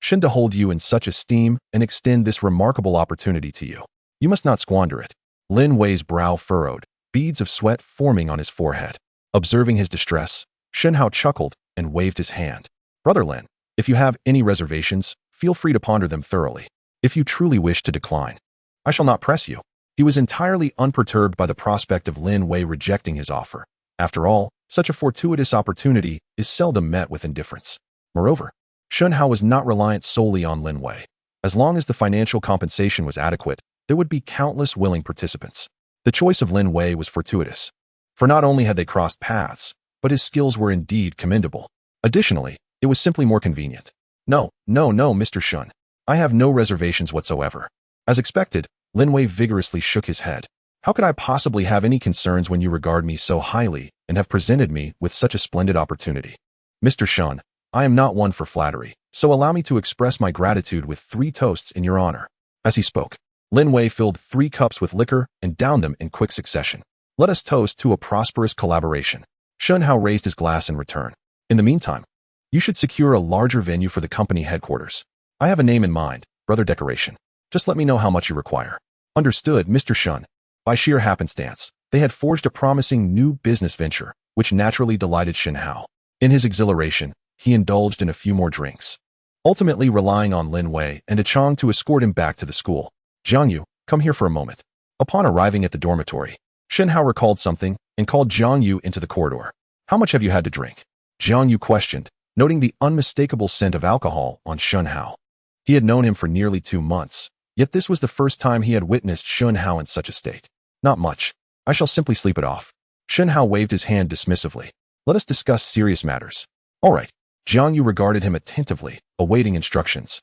Shen to hold you in such esteem and extend this remarkable opportunity to you. You must not squander it. Lin Wei's brow furrowed, beads of sweat forming on his forehead. Observing his distress, Shen Hao chuckled and waved his hand. Brother Lin, if you have any reservations, feel free to ponder them thoroughly. If you truly wish to decline, I shall not press you. He was entirely unperturbed by the prospect of Lin Wei rejecting his offer. After all, such a fortuitous opportunity is seldom met with indifference. Moreover, Shen Hao was not reliant solely on Lin Wei. As long as the financial compensation was adequate, there would be countless willing participants. The choice of Lin Wei was fortuitous, for not only had they crossed paths, but his skills were indeed commendable. Additionally, it was simply more convenient. No, Mr. Shen. I have no reservations whatsoever. As expected, Lin Wei vigorously shook his head. How could I possibly have any concerns when you regard me so highly and have presented me with such a splendid opportunity? Mr. Shen, I am not one for flattery, so allow me to express my gratitude with 3 toasts in your honor. As he spoke, Lin Wei filled 3 cups with liquor and downed them in quick succession. Let us toast to a prosperous collaboration. Shen Hao raised his glass in return. In the meantime, you should secure a larger venue for the company headquarters. I have a name in mind, Brother Decoration. Just let me know how much you require. Understood, Mr. Shen. By sheer happenstance, they had forged a promising new business venture, which naturally delighted Shen Hao. In his exhilaration, he indulged in a few more drinks, ultimately relying on Lin Wei and a Chang to escort him back to the school. Jiang Yu, come here for a moment. Upon arriving at the dormitory, Shen Hao recalled something and called Jiang Yu into the corridor. How much have you had to drink? Jiang Yu questioned, noting the unmistakable scent of alcohol on Shen Hao. He had known him for nearly 2 months, yet this was the first time he had witnessed Shen Hao in such a state. Not much. I shall simply sleep it off. Shen Hao waved his hand dismissively. Let us discuss serious matters. All right. Jiang Yu regarded him attentively, awaiting instructions.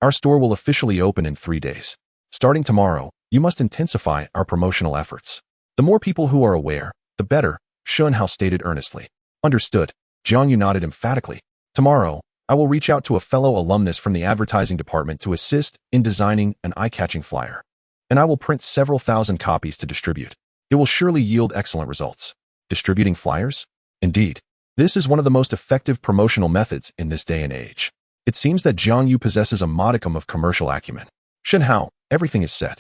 Our store will officially open in 3 days. Starting tomorrow, you must intensify our promotional efforts. The more people who are aware, the better, Shen Hao stated earnestly. Understood. Jiang Yu nodded emphatically. Tomorrow, I will reach out to a fellow alumnus from the advertising department to assist in designing an eye-catching flyer. And I will print several thousand copies to distribute. It will surely yield excellent results. Distributing flyers? Indeed. This is one of the most effective promotional methods in this day and age. It seems that Jiang Yu possesses a modicum of commercial acumen. Shen Hao, everything is set.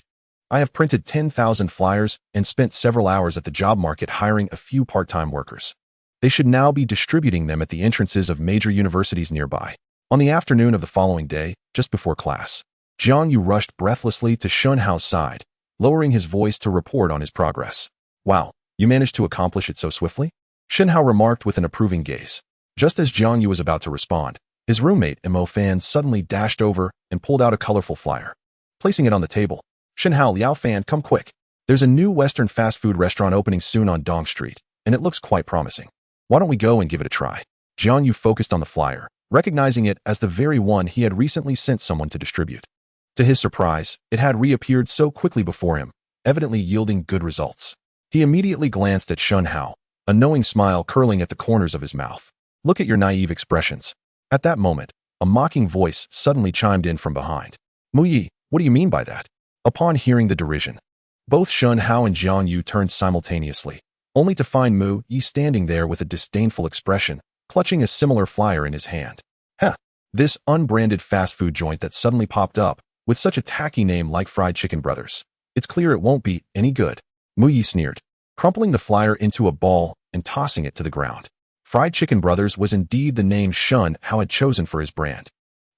I have printed 10,000 flyers and spent several hours at the job market hiring a few part-time workers. They should now be distributing them at the entrances of major universities nearby. On the afternoon of the following day, just before class, Jiang Yu rushed breathlessly to Shen Hao's side, lowering his voice to report on his progress. Wow, you managed to accomplish it so swiftly? Shen Hao remarked with an approving gaze. Just as Jiang Yu was about to respond, his roommate, Mo Fan, suddenly dashed over and pulled out a colorful flyer. Placing it on the table, Shen Hao, Liao Fan, come quick. There's a new Western fast food restaurant opening soon on Dong Street, and it looks quite promising. Why don't we go and give it a try? Jiang Yu focused on the flyer, recognizing it as the very one he had recently sent someone to distribute. To his surprise, it had reappeared so quickly before him, evidently yielding good results. He immediately glanced at Shen Hao, a knowing smile curling at the corners of his mouth. Look at your naive expressions. At that moment, a mocking voice suddenly chimed in from behind. Mu Yi, what do you mean by that? Upon hearing the derision, both Shen Hao and Jiang Yu turned simultaneously, only to find Mu Yi standing there with a disdainful expression, clutching a similar flyer in his hand. Heh, this unbranded fast food joint that suddenly popped up, with such a tacky name like Fried Chicken Brothers. It's clear it won't be any good. Mu Yi sneered, crumpling the flyer into a ball and tossing it to the ground. Fried Chicken Brothers was indeed the name Shen Hao had chosen for his brand,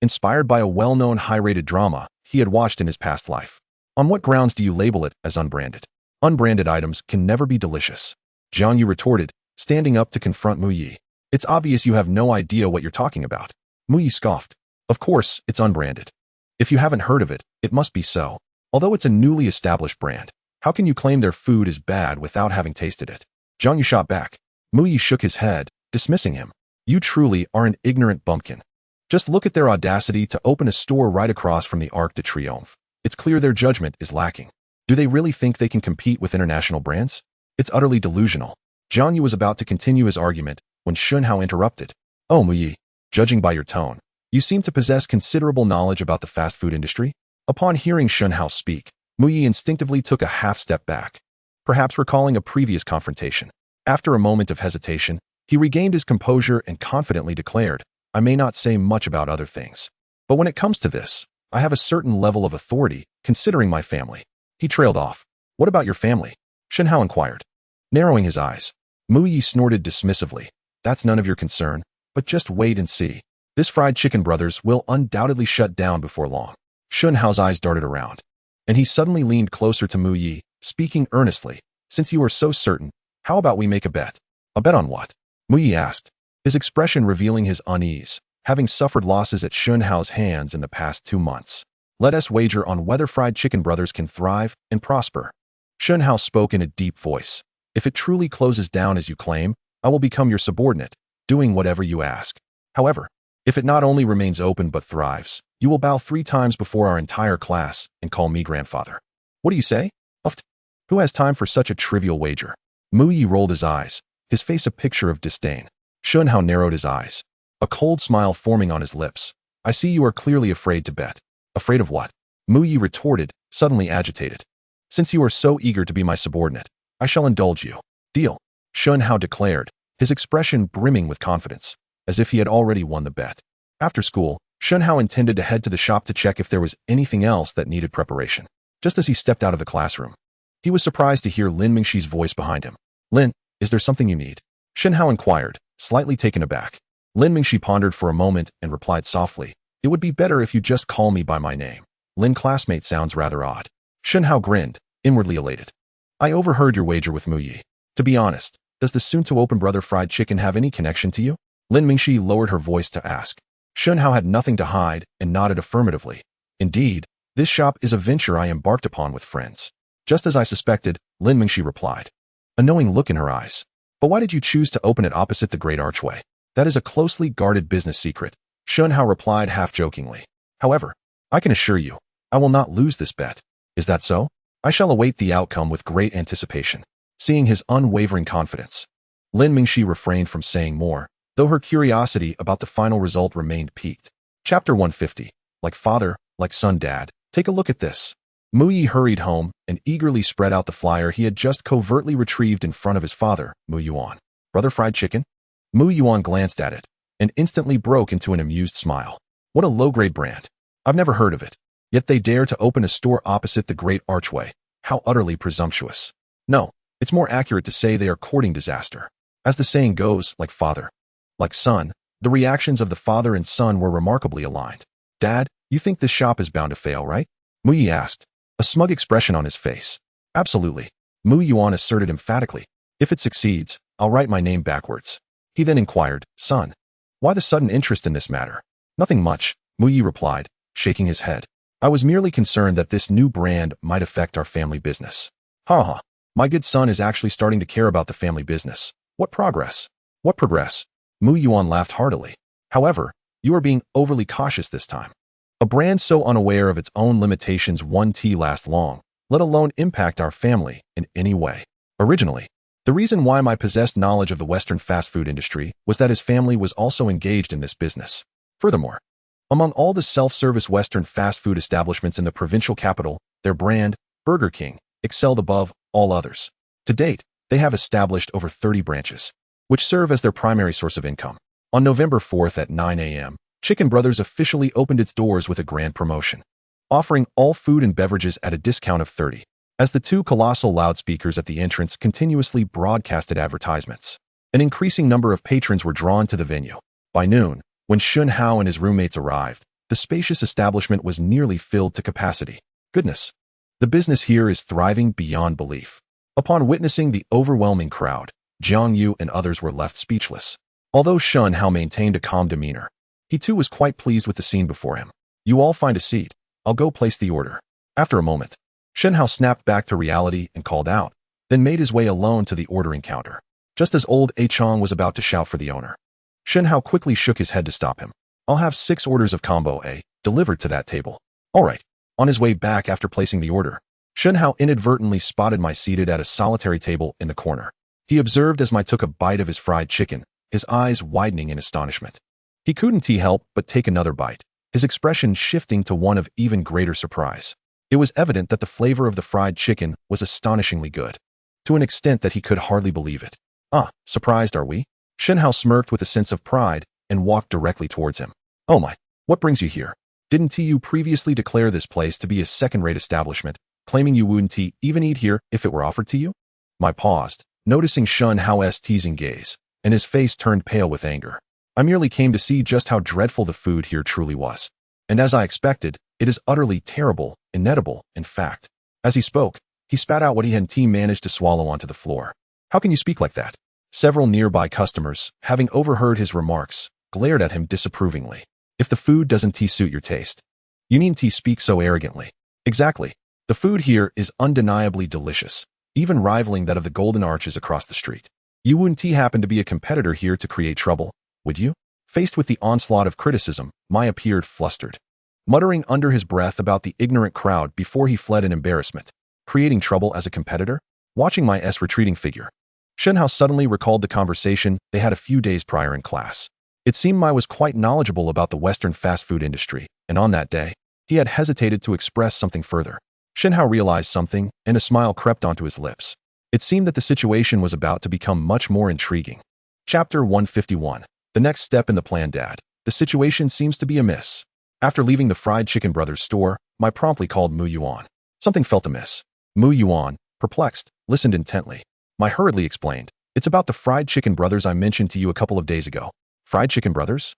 inspired by a well-known high-rated drama he had watched in his past life. On what grounds do you label it as unbranded? Unbranded items can never be delicious. Jiang Yu retorted, standing up to confront Mu Yi. It's obvious you have no idea what you're talking about. Mu Yi scoffed. Of course, it's unbranded. If you haven't heard of it, it must be so. Although it's a newly established brand, how can you claim their food is bad without having tasted it? Jiang Yu shot back. Mu Yi shook his head, dismissing him. You truly are an ignorant bumpkin. Just look at their audacity to open a store right across from the Arc de Triomphe. It's clear their judgment is lacking. Do they really think they can compete with international brands? It's utterly delusional. Jiang Yu was about to continue his argument when Shen Hao interrupted. Oh, Mu Yi, judging by your tone, you seem to possess considerable knowledge about the fast food industry. Upon hearing Shen Hao speak, Mu Yi instinctively took a half step back, perhaps recalling a previous confrontation. After a moment of hesitation, he regained his composure and confidently declared, I may not say much about other things, but when it comes to this, I have a certain level of authority, considering my family. He trailed off. What about your family? Shen Hao inquired. Narrowing his eyes, Mu Yi snorted dismissively. That's none of your concern, but just wait and see. This Fried Chicken Brothers will undoubtedly shut down before long. Shen Hao's eyes darted around, and he suddenly leaned closer to Mu Yi, speaking earnestly. Since you are so certain, how about we make a bet? A bet on what? Mu Yi asked, his expression revealing his unease, having suffered losses at Shen Hao's hands in the past 2 months. Let us wager on whether Fried Chicken Brothers can thrive and prosper. Shen Hao spoke in a deep voice. If it truly closes down as you claim, I will become your subordinate, doing whatever you ask. However, if it not only remains open but thrives, you will bow 3 times before our entire class and call me grandfather. What do you say? Uft. Who has time for such a trivial wager? Mu Yi rolled his eyes, his face a picture of disdain. Shen Hao narrowed his eyes, a cold smile forming on his lips. I see you are clearly afraid to bet. Afraid of what? Mu Yi retorted, suddenly agitated. Since you are so eager to be my subordinate, I shall indulge you. Deal. Shen Hao declared, his expression brimming with confidence, as if he had already won the bet. After school, Shen Hao intended to head to the shop to check if there was anything else that needed preparation. Just as he stepped out of the classroom, he was surprised to hear Lin Mingxi's voice behind him. Lin, is there something you need? Shen Hao inquired, slightly taken aback. Lin Mingxi pondered for a moment and replied softly, it would be better if you just call me by my name. Lin classmate sounds rather odd. Shen Hao grinned, inwardly elated. I overheard your wager with Mu Yi. To be honest, does the soon-to-open Brother Fried Chicken have any connection to you? Lin Mingxi lowered her voice to ask. Shen Hao had nothing to hide and nodded affirmatively. Indeed, this shop is a venture I embarked upon with friends. Just as I suspected, Lin Mingxi replied. A knowing look in her eyes. But why did you choose to open it opposite the Great Archway? That is a closely guarded business secret, Shen Hao replied half-jokingly. However, I can assure you, I will not lose this bet. Is that so? I shall await the outcome with great anticipation. Seeing his unwavering confidence, Lin Mingxi refrained from saying more, though her curiosity about the final result remained piqued. Chapter 150. Like father, like son dad, take a look at this. Mu Yi hurried home and eagerly spread out the flyer he had just covertly retrieved in front of his father, Mu Yuan. Brother Fried Chicken? Mu Yuan glanced at it and instantly broke into an amused smile. What a low-grade brand. I've never heard of it. Yet they dare to open a store opposite the Great Archway. How utterly presumptuous. No, it's more accurate to say they are courting disaster. As the saying goes, like father, like son, the reactions of the father and son were remarkably aligned. Dad, you think this shop is bound to fail, right? Mu Yi asked, a smug expression on his face. Absolutely, Mu Yuan asserted emphatically. If it succeeds, I'll write my name backwards. He then inquired, son, why the sudden interest in this matter? Nothing much, Mu Yi replied, shaking his head. I was merely concerned that this new brand might affect our family business. Ha ha, my good son is actually starting to care about the family business. What progress? What progress? Mu Yuan laughed heartily. However, you are being overly cautious this time. A brand so unaware of its own limitations won't last long, let alone impact our family in any way. Originally, the reason why my possessed knowledge of the Western fast food industry was that his family was also engaged in this business. Furthermore, among all the self-service Western fast food establishments in the provincial capital, their brand, Burger King, excelled above all others. To date, they have established over 30 branches, which serve as their primary source of income. On November 4th at 9 a.m., Chicken Brothers officially opened its doors with a grand promotion, offering all food and beverages at a discount of 30%, as the two colossal loudspeakers at the entrance continuously broadcasted advertisements. An increasing number of patrons were drawn to the venue. By noon, when Shen Hao and his roommates arrived, the spacious establishment was nearly filled to capacity. Goodness, the business here is thriving beyond belief. Upon witnessing the overwhelming crowd, Jiang Yu and others were left speechless. Although Shen Hao maintained a calm demeanor, he too was quite pleased with the scene before him. You all find a seat. I'll go place the order. After a moment, Shen Hao snapped back to reality and called out, then made his way alone to the ordering counter. Just as old A Chong was about to shout for the owner, Shen Hao quickly shook his head to stop him. I'll have 6 orders of combo A delivered to that table. All right. On his way back after placing the order, Shen Hao inadvertently spotted my seated at a solitary table in the corner. He observed as I took a bite of his fried chicken, his eyes widening in astonishment. He couldn't help but take another bite, his expression shifting to one of even greater surprise. It was evident that the flavor of the fried chicken was astonishingly good, to an extent that he could hardly believe it. Ah, surprised are we? Shen Hao smirked with a sense of pride and walked directly towards him. Oh my, what brings you here? Didn't you previously declare this place to be a second-rate establishment, claiming you wouldn't even eat here if it were offered to you? I paused, noticing Shen Hao's teasing gaze, and his face turned pale with anger. I merely came to see just how dreadful the food here truly was. And as I expected, it is utterly terrible, inedible, in fact. As he spoke, he spat out what he had managed to swallow onto the floor. How can you speak like that? Several nearby customers, having overheard his remarks, glared at him disapprovingly. If the food doesn't suit your taste, you needn't speak so arrogantly. Exactly. The food here is undeniably delicious, even rivaling that of the Golden Arches across the street. You wouldn't happen to be a competitor here to create trouble, would you? Faced with the onslaught of criticism, Mai appeared flustered, muttering under his breath about the ignorant crowd before he fled in embarrassment. Creating trouble as a competitor? Watching Mai's retreating figure, Shen Hao suddenly recalled the conversation they had a few days prior in class. It seemed Mai was quite knowledgeable about the Western fast food industry, and on that day, he had hesitated to express something further. Shen Hao realized something, and a smile crept onto his lips. It seemed that the situation was about to become much more intriguing. Chapter 151. The next step in the plan, Dad. The situation seems to be amiss. After leaving the Fried Chicken Brothers store, Mai promptly called Mu Yuan. Something felt amiss. Mu Yuan, perplexed, listened intently. Mai hurriedly explained, it's about the Fried Chicken Brothers I mentioned to you a couple of days ago. Fried Chicken Brothers?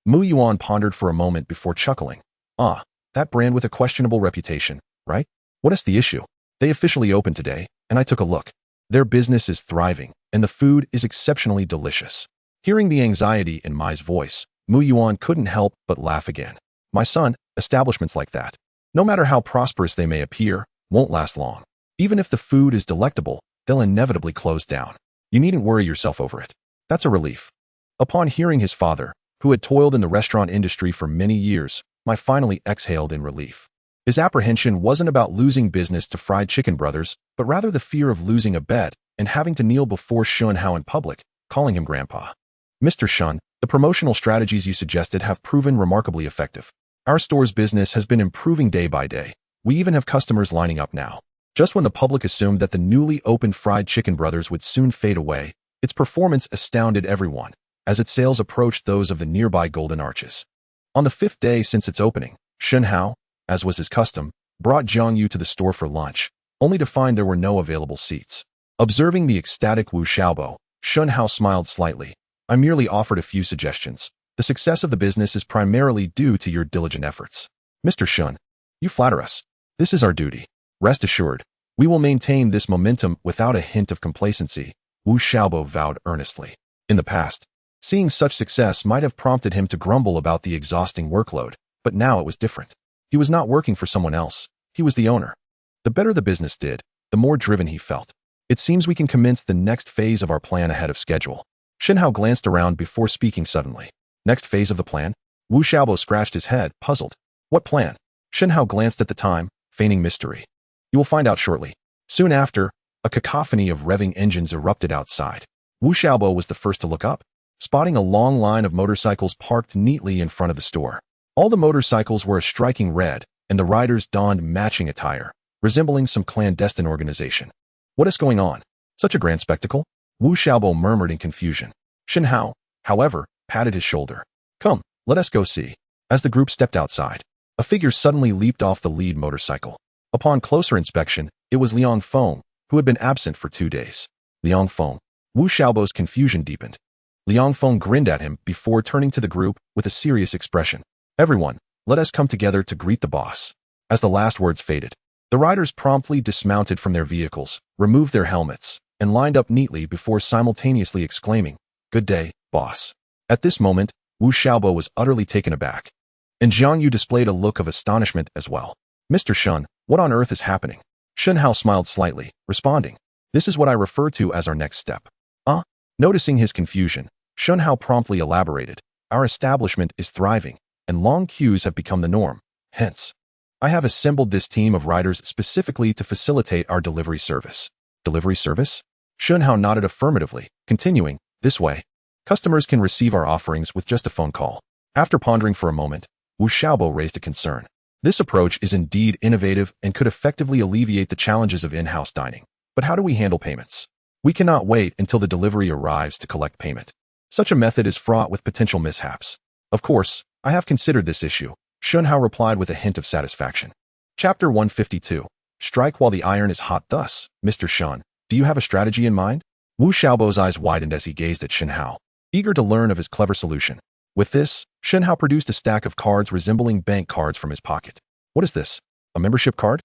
Mu Yuan pondered for a moment before chuckling. Ah, that brand with a questionable reputation, right? What is the issue? They officially opened today, and I took a look. Their business is thriving, and the food is exceptionally delicious. Hearing the anxiety in Mai's voice, Mu Yuan couldn't help but laugh again. My son, establishments like that, no matter how prosperous they may appear, won't last long. Even if the food is delectable, they'll inevitably close down. You needn't worry yourself over it. That's a relief. Upon hearing his father, who had toiled in the restaurant industry for many years, Mai finally exhaled in relief. His apprehension wasn't about losing business to Fried Chicken Brothers, but rather the fear of losing a bet and having to kneel before Shen Hao in public, calling him Grandpa. Mr. Shen, the promotional strategies you suggested have proven remarkably effective. Our store's business has been improving day by day. We even have customers lining up now. Just when the public assumed that the newly opened Fried Chicken Brothers would soon fade away, its performance astounded everyone, as its sales approached those of the nearby Golden Arches. On the 5th day since its opening, Shen Hao, as was his custom, brought Jiang Yu to the store for lunch, only to find there were no available seats. Observing the ecstatic Wu Xiaobo, Shen Hao smiled slightly. I merely offered a few suggestions. The success of the business is primarily due to your diligent efforts. Mr. Shen, you flatter us. This is our duty. Rest assured, we will maintain this momentum without a hint of complacency, Wu Xiaobo vowed earnestly. In the past, seeing such success might have prompted him to grumble about the exhausting workload, but now it was different. He was not working for someone else. He was the owner. The better the business did, the more driven he felt. It seems we can commence the next phase of our plan ahead of schedule. Shen Hao glanced around before speaking suddenly. Next phase of the plan? Wu Xiaobo scratched his head, puzzled. What plan? Shen Hao glanced at the time, feigning mystery. You will find out shortly. Soon after, a cacophony of revving engines erupted outside. Wu Xiaobo was the first to look up, spotting a long line of motorcycles parked neatly in front of the store. All the motorcycles were a striking red, and the riders donned matching attire, resembling some clandestine organization. What is going on? Such a grand spectacle? Wu Xiaobo murmured in confusion. Shen Hao, however, patted his shoulder. Come, let us go see. As the group stepped outside, a figure suddenly leaped off the lead motorcycle. Upon closer inspection, it was Liang Feng, who had been absent for 2 days. Liang Feng. Wu Xiaobo's confusion deepened. Liang Feng grinned at him before turning to the group with a serious expression. Everyone, let us come together to greet the boss. As the last words faded, the riders promptly dismounted from their vehicles, removed their helmets, and lined up neatly before simultaneously exclaiming, Good day, boss. At this moment, Wu Xiaobo was utterly taken aback. And Jiang Yu displayed a look of astonishment as well. Mr. Shen, what on earth is happening? Shen Hao smiled slightly, responding, This is what I refer to as our next step. Noticing his confusion, Shen Hao promptly elaborated, Our establishment is thriving, and long queues have become the norm. Hence, I have assembled this team of riders specifically to facilitate our delivery service. Delivery service? Shen Hao nodded affirmatively, continuing, This way, customers can receive our offerings with just a phone call. After pondering for a moment, Wu Xiaobo raised a concern. This approach is indeed innovative and could effectively alleviate the challenges of in-house dining. But how do we handle payments? We cannot wait until the delivery arrives to collect payment. Such a method is fraught with potential mishaps. Of course, I have considered this issue, Shen Hao replied with a hint of satisfaction. Chapter 152. Strike while the iron is hot. Thus, Mr. Shen, do you have a strategy in mind? Wu Xiaobo's eyes widened as he gazed at Shen Hao, eager to learn of his clever solution. With this, Shen Hao produced a stack of cards resembling bank cards from his pocket. What is this? A membership card?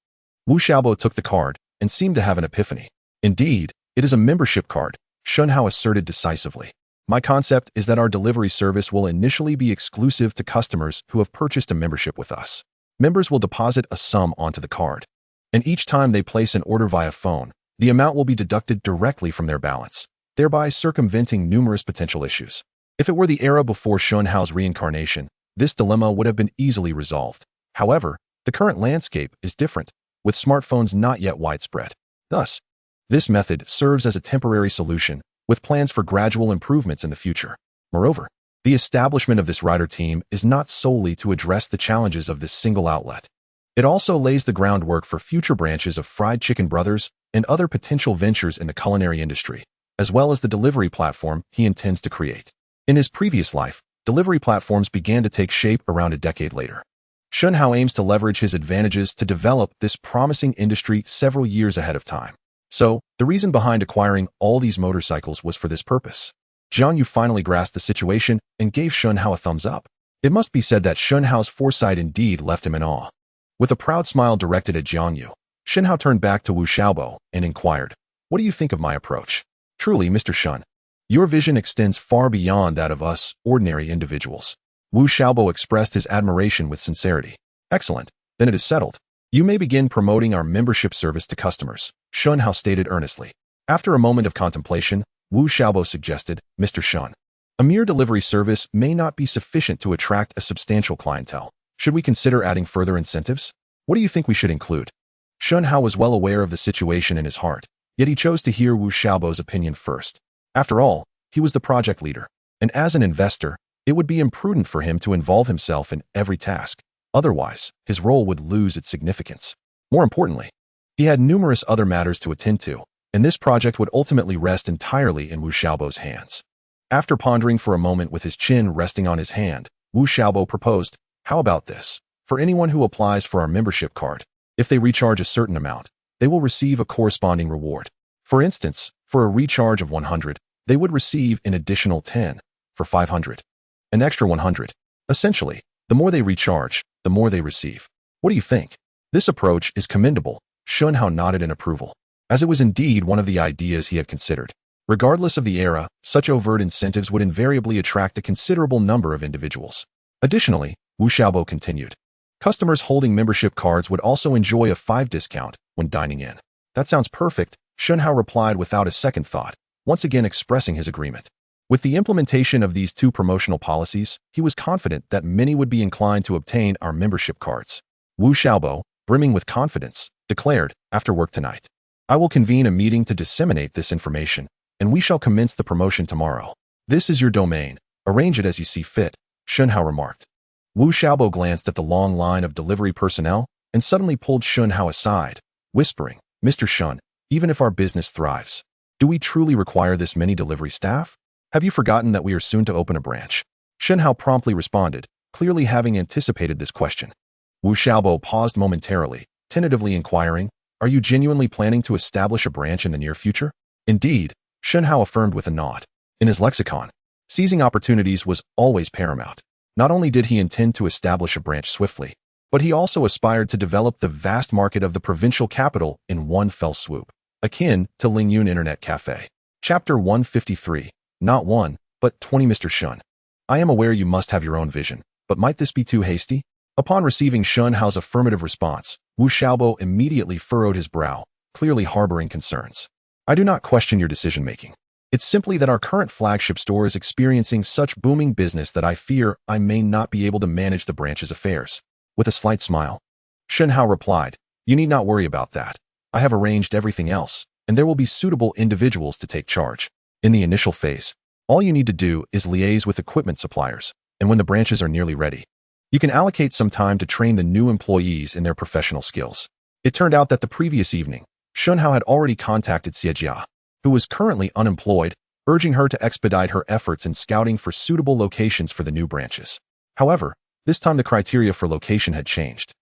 Wu Xiaobo took the card and seemed to have an epiphany. Indeed, it is a membership card, Shen Hao asserted decisively. My concept is that our delivery service will initially be exclusive to customers who have purchased a membership with us. Members will deposit a sum onto the card, and each time they place an order via phone, the amount will be deducted directly from their balance, thereby circumventing numerous potential issues. If it were the era before Shen Hao's reincarnation, this dilemma would have been easily resolved. However, the current landscape is different, with smartphones not yet widespread. Thus, this method serves as a temporary solution, with plans for gradual improvements in the future. Moreover, the establishment of this rider team is not solely to address the challenges of this single outlet. It also lays the groundwork for future branches of Fried Chicken Brothers and other potential ventures in the culinary industry, as well as the delivery platform he intends to create. In his previous life, delivery platforms began to take shape around a decade later. Shen Hao aims to leverage his advantages to develop this promising industry several years ahead of time. So, the reason behind acquiring all these motorcycles was for this purpose. Jiang Yu finally grasped the situation and gave Shen Hao a thumbs up. It must be said that Shen Hao's foresight indeed left him in awe. With a proud smile directed at Jiang Yu, Shen Hao turned back to Wu Xiaobo and inquired, What do you think of my approach? Truly, Mr. Shen, your vision extends far beyond that of us ordinary individuals. Wu Xiaobo expressed his admiration with sincerity. Excellent, then it is settled. You may begin promoting our membership service to customers, Shen Hao stated earnestly. After a moment of contemplation, Wu Xiaobo suggested, Mr. Shen, a mere delivery service may not be sufficient to attract a substantial clientele. Should we consider adding further incentives? What do you think we should include? Shen Hao was well aware of the situation in his heart, yet he chose to hear Wu Xiaobo's opinion first. After all, he was the project leader, and as an investor, it would be imprudent for him to involve himself in every task. Otherwise, his role would lose its significance. More importantly, he had numerous other matters to attend to, and this project would ultimately rest entirely in Wu Xiaobo's hands. After pondering for a moment with his chin resting on his hand, Wu Xiaobo proposed, How about this? For anyone who applies for our membership card, if they recharge a certain amount, they will receive a corresponding reward. For instance, for a recharge of 100, they would receive an additional 10. For 500, an extra 100. Essentially, the more they recharge, the more they receive. What do you think? This approach is commendable. Shen Hao nodded in approval, as it was indeed one of the ideas he had considered. Regardless of the era, such overt incentives would invariably attract a considerable number of individuals. Additionally, Wu Xiaobo continued, customers holding membership cards would also enjoy a 5 discount when dining in. That sounds perfect, Shen Hao replied without a second thought, once again expressing his agreement. With the implementation of these 2 promotional policies, he was confident that many would be inclined to obtain our membership cards. Wu Xiaobo, brimming with confidence, declared, after work tonight, I will convene a meeting to disseminate this information, and we shall commence the promotion tomorrow. This is your domain. Arrange it as you see fit, Shen Hao remarked. Wu Xiaobo glanced at the long line of delivery personnel and suddenly pulled Shen Hao aside, whispering, Mr. Shen, even if our business thrives, do we truly require this many delivery staff? Have you forgotten that we are soon to open a branch? Shen Hao promptly responded, clearly having anticipated this question. Wu Xiaobo paused momentarily, tentatively inquiring, are you genuinely planning to establish a branch in the near future? Indeed, Shen Hao affirmed with a nod. In his lexicon, seizing opportunities was always paramount. Not only did he intend to establish a branch swiftly, but he also aspired to develop the vast market of the provincial capital in one fell swoop, akin to Lingyun Internet Café. Chapter 153. Not 1, but 20. Mr. Shen, I am aware you must have your own vision, but might this be too hasty? Upon receiving Shen Hao's affirmative response, Wu Xiaobo immediately furrowed his brow, clearly harboring concerns. I do not question your decision-making. It's simply that our current flagship store is experiencing such booming business that I fear I may not be able to manage the branch's affairs. With a slight smile, Shen Hao replied, you need not worry about that. I have arranged everything else, and there will be suitable individuals to take charge. In the initial phase, all you need to do is liaise with equipment suppliers, and when the branches are nearly ready, you can allocate some time to train the new employees in their professional skills. It turned out that the previous evening, Shen Hao had already contacted Xie Jia, who was currently unemployed, urging her to expedite her efforts in scouting for suitable locations for the new branches. However, this time the criteria for location had changed.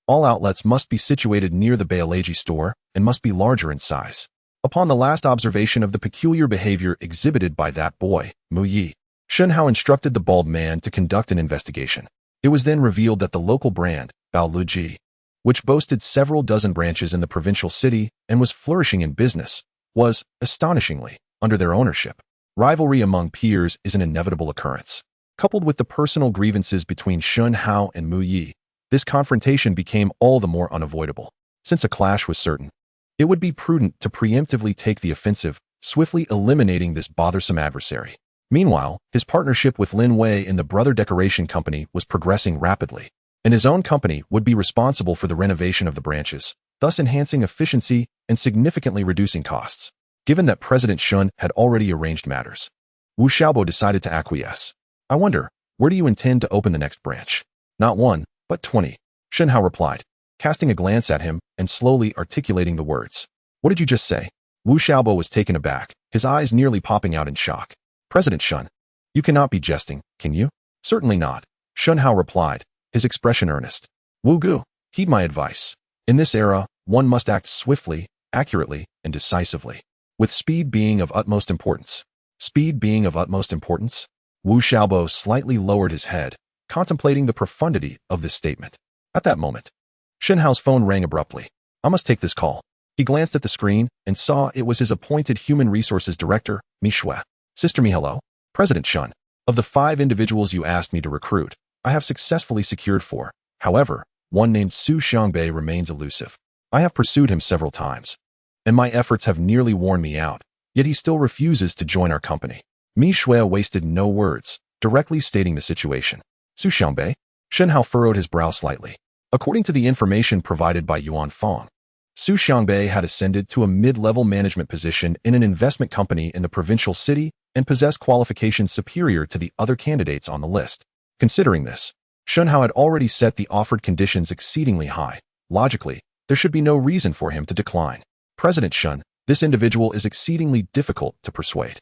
All outlets must be situated near the Baileji store and must be larger in size. Upon the last observation of the peculiar behavior exhibited by that boy, Mu Yi, Shen Hao instructed the bald man to conduct an investigation. It was then revealed that the local brand, Bao Luji, which boasted several dozen branches in the provincial city and was flourishing in business, was, astonishingly, under their ownership. Rivalry among peers is an inevitable occurrence. Coupled with the personal grievances between Shen Hao and Mu Yi, this confrontation became all the more unavoidable. Since a clash was certain, it would be prudent to preemptively take the offensive, swiftly eliminating this bothersome adversary. Meanwhile, his partnership with Lin Wei in the Brother Decoration Company was progressing rapidly, and his own company would be responsible for the renovation of the branches, thus enhancing efficiency and significantly reducing costs. Given that President Shen had already arranged matters, Wu Xiaobo decided to acquiesce. I wonder, where do you intend to open the next branch? Not 1, but 20, Shen Hao replied, casting a glance at him and slowly articulating the words. What did you just say? Wu Xiaobo was taken aback, his eyes nearly popping out in shock. President Shen, you cannot be jesting, can you? Certainly not, Shen Hao replied, his expression earnest. Wu Gu, heed my advice. In this era, one must act swiftly, accurately, and decisively, with speed being of utmost importance. Speed being of utmost importance? Wu Xiaobo slightly lowered his head, contemplating the profundity of this statement. At that moment, Shen Hao's phone rang abruptly. I must take this call. He glanced at the screen and saw it was his appointed Human Resources Director, Mi Shui. Sister Mi, hello. President Shen, of the 5 individuals you asked me to recruit, I have successfully secured 4. However, one named Su Xiangbei remains elusive. I have pursued him several times, and my efforts have nearly worn me out, yet he still refuses to join our company. Mi Shui wasted no words, directly stating the situation. Su Xiangbei? Shen Hao furrowed his brow slightly. According to the information provided by Yuan Fong, Su Xiangbei had ascended to a mid-level management position in an investment company in the provincial city and possessed qualifications superior to the other candidates on the list. Considering this, Shen Hao had already set the offered conditions exceedingly high. Logically, there should be no reason for him to decline. President Shen, this individual is exceedingly difficult to persuade.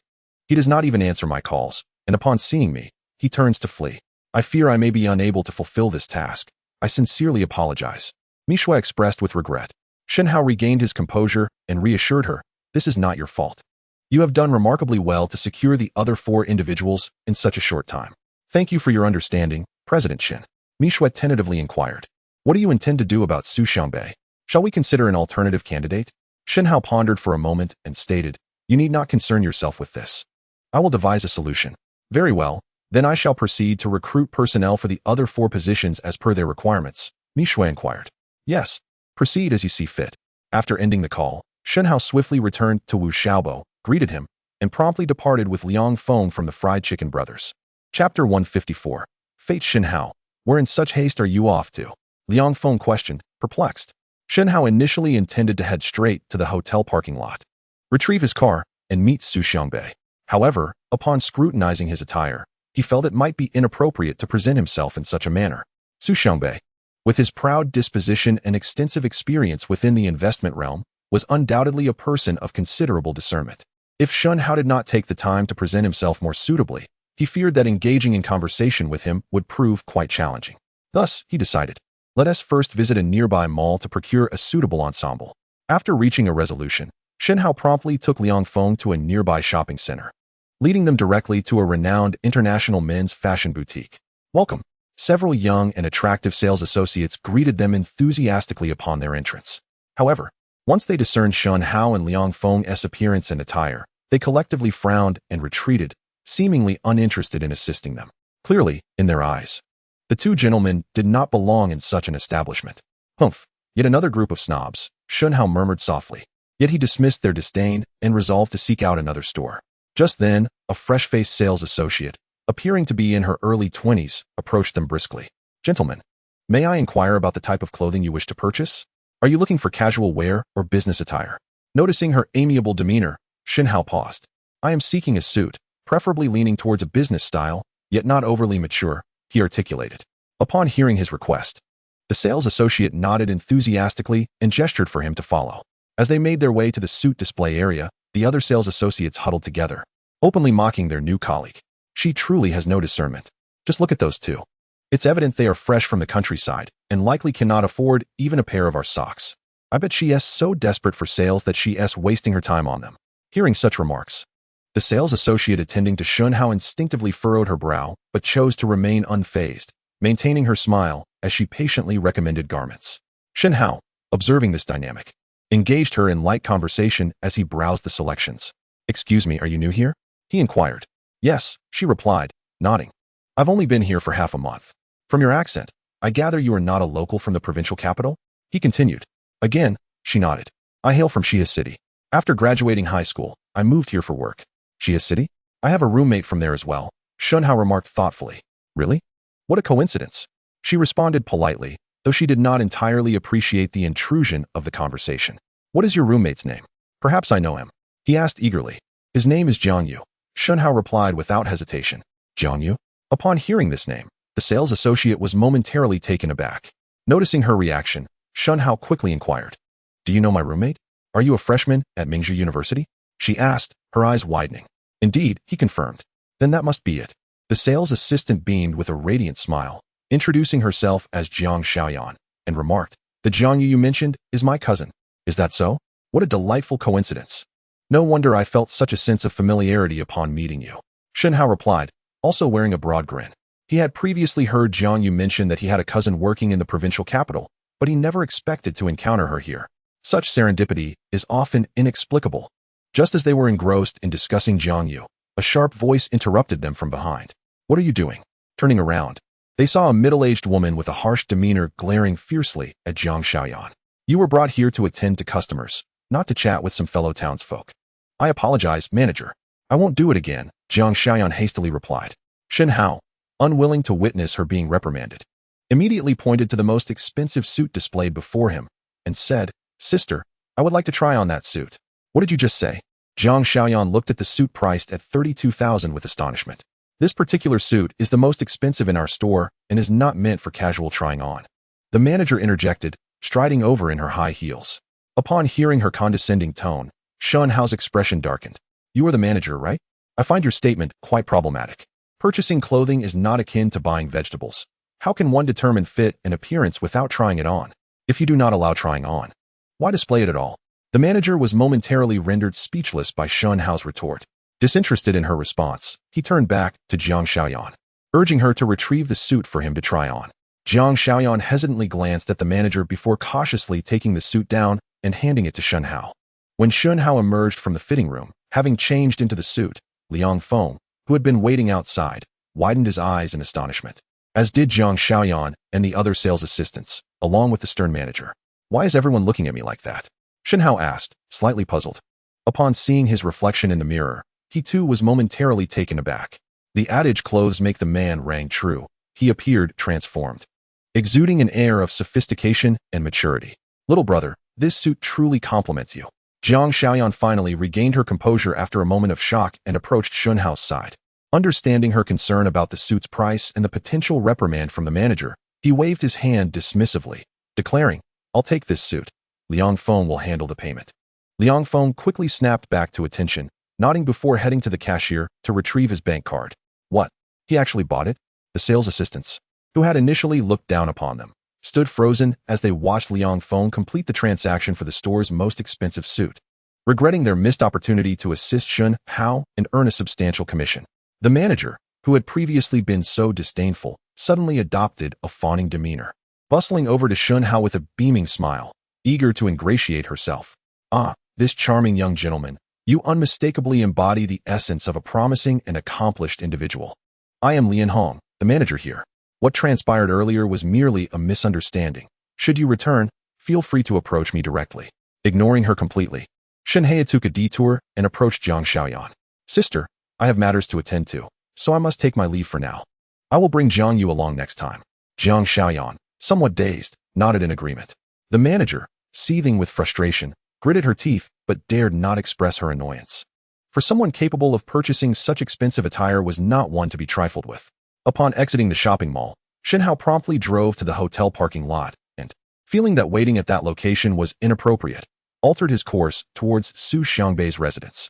He does not even answer my calls, and upon seeing me, he turns to flee. I fear I may be unable to fulfill this task. I sincerely apologize. Mi Shui expressed with regret. Shen Hao regained his composure and reassured her, "This is not your fault. You have done remarkably well to secure the other 4 individuals in such a short time. Thank you for your understanding, President Shen." Mishui tentatively inquired, "What do you intend to do about Su Xiangbei? Shall we consider an alternative candidate?" Shen Hao pondered for a moment and stated, "You need not concern yourself with this. I will devise a solution." "Very well, then I shall proceed to recruit personnel for the other 4 positions as per their requirements," Mishui inquired. "Yes, proceed as you see fit." After ending the call, Shen Hao swiftly returned to Wu Xiaobo, greeted him, and promptly departed with Liang Feng from the Fried Chicken Brothers. Chapter 154. Fate. Shen Hao, where in such haste are you off to? Liang Feng questioned, perplexed. Shen Hao initially intended to head straight to the hotel parking lot, retrieve his car, and meet Su Xiangbei. However, upon scrutinizing his attire, he felt it might be inappropriate to present himself in such a manner. Su Xiangbei, with his proud disposition and extensive experience within the investment realm, was undoubtedly a person of considerable discernment. If Shen Hao did not take the time to present himself more suitably, he feared that engaging in conversation with him would prove quite challenging. Thus, he decided, let us first visit a nearby mall to procure a suitable ensemble. After reaching a resolution, Shen Hao promptly took Liang Feng to a nearby shopping center, leading them directly to a renowned international men's fashion boutique. Welcome. Several young and attractive sales associates greeted them enthusiastically upon their entrance. However, once they discerned Shen Hao and Liang Feng's appearance and attire, they collectively frowned and retreated, seemingly uninterested in assisting them. Clearly, in their eyes, the 2 gentlemen did not belong in such an establishment. Humph, yet another group of snobs, Shen Hao murmured softly. Yet he dismissed their disdain and resolved to seek out another store. Just then, a fresh-faced sales associate, appearing to be in her early 20s, approached them briskly. "Gentlemen, may I inquire about the type of clothing you wish to purchase? Are you looking for casual wear or business attire?" Noticing her amiable demeanor, Shen Hao paused. "I am seeking a suit, preferably leaning towards a business style, yet not overly mature," he articulated. Upon hearing his request, the sales associate nodded enthusiastically and gestured for him to follow. As they made their way to the suit display area, the other sales associates huddled together, openly mocking their new colleague. "She truly has no discernment. Just look at those 2. It's evident they are fresh from the countryside and likely cannot afford even a pair of our socks. I bet she is so desperate for sales that she is wasting her time on them." Hearing such remarks, the sales associate attending to Shen Hao instinctively furrowed her brow but chose to remain unfazed, maintaining her smile as she patiently recommended garments. Shen Hao, observing this dynamic, engaged her in light conversation as he browsed the selections. "Excuse me, are you new here?" he inquired. "Yes," she replied, nodding. "I've only been here for half a month. From your accent, I gather you are not a local from the provincial capital?" he continued. Again, she nodded. "I hail from Xia City. After graduating high school, I moved here for work." "Xia City? I have a roommate from there as well," Shen Hao remarked thoughtfully. "Really? What a coincidence." She responded politely, though she did not entirely appreciate the intrusion of the conversation. "What is your roommate's name? Perhaps I know him," he asked eagerly. "His name is Jiang Yu," Shen Hao replied without hesitation. "Jiang Yu?" Upon hearing this name, the sales associate was momentarily taken aback. Noticing her reaction, Shen Hao quickly inquired, "Do you know my roommate? Are you a freshman at Mingzhi University?" she asked, her eyes widening. "Indeed," he confirmed. "Then that must be it." The sales assistant beamed with a radiant smile, introducing herself as Jiang Xiaoyan, and remarked, "The Jiang Yu mentioned is my cousin. Is that so? What a delightful coincidence. No wonder I felt such a sense of familiarity upon meeting you," Shen Hao replied, also wearing a broad grin. He had previously heard Jiang Yu mention that he had a cousin working in the provincial capital, but he never expected to encounter her here. Such serendipity is often inexplicable. Just as they were engrossed in discussing Jiang Yu, a sharp voice interrupted them from behind. "What are you doing?" Turning around, they saw a middle-aged woman with a harsh demeanor glaring fiercely at Jiang Xiaoyan. "You were brought here to attend to customers, not to chat with some fellow townsfolk." "I apologize, manager. I won't do it again," Jiang Xiaoyan hastily replied. Shen Hao, unwilling to witness her being reprimanded, immediately pointed to the most expensive suit displayed before him and said, "Sister, I would like to try on that suit." "What did you just say?" Jiang Xiaoyan looked at the suit priced at 32,000 with astonishment. "This particular suit is the most expensive in our store and is not meant for casual trying on," the manager interjected, striding over in her high heels. Upon hearing her condescending tone, Shen Hao's expression darkened. "You are the manager, right? I find your statement quite problematic. Purchasing clothing is not akin to buying vegetables. How can one determine fit and appearance without trying it on? If you do not allow trying on, Why display it at all? The manager was momentarily rendered speechless by Shen Hao's retort. Disinterested in her response, he turned back to Jiang Xiaoyan, urging her to retrieve the suit for him to try on. Jiang Xiaoyan hesitantly glanced at the manager before cautiously taking the suit down and handing it to Shen Hao. When Shen Hao emerged from the fitting room, having changed into the suit, Liang Feng, who had been waiting outside, widened his eyes in astonishment, as did Jiang Xiaoyan and the other sales assistants, along with the stern manager. Why is everyone looking at me like that? Shen Hao asked, slightly puzzled. Upon seeing his reflection in the mirror, he too was momentarily taken aback. The adage clothes make the man rang true. He appeared transformed, exuding an air of sophistication and maturity. Little brother, this suit truly compliments you. Jiang Xiaoyan finally regained her composure after a moment of shock and approached Shen Hao's side. Understanding her concern about the suit's price and the potential reprimand from the manager, he waved his hand dismissively, declaring, I'll take this suit. Liang Feng will handle the payment. Liang Feng quickly snapped back to attention, nodding before heading to the cashier to retrieve his bank card. What? He actually bought it? The sales assistants, who had initially looked down upon them, stood frozen as they watched Liang Feng complete the transaction for the store's most expensive suit, regretting their missed opportunity to assist Shen Hao and earn a substantial commission. The manager, who had previously been so disdainful, suddenly adopted a fawning demeanor, bustling over to Shen Hao with a beaming smile, eager to ingratiate herself. Ah, this charming young gentleman, you unmistakably embody the essence of a promising and accomplished individual. I am Lian Hong, the manager here. What transpired earlier was merely a misunderstanding. Should you return, feel free to approach me directly. Ignoring her completely, Shen Hao took a detour and approached Jiang Xiaoyan. Sister, I have matters to attend to, so I must take my leave for now. I will bring Jiang Yu along next time. Jiang Xiaoyan, somewhat dazed, nodded in agreement. The manager, seething with frustration, gritted her teeth but dared not express her annoyance. For someone capable of purchasing such expensive attire was not one to be trifled with. Upon exiting the shopping mall, Shen Hao promptly drove to the hotel parking lot and, feeling that waiting at that location was inappropriate, altered his course towards Su Xiangbei's residence.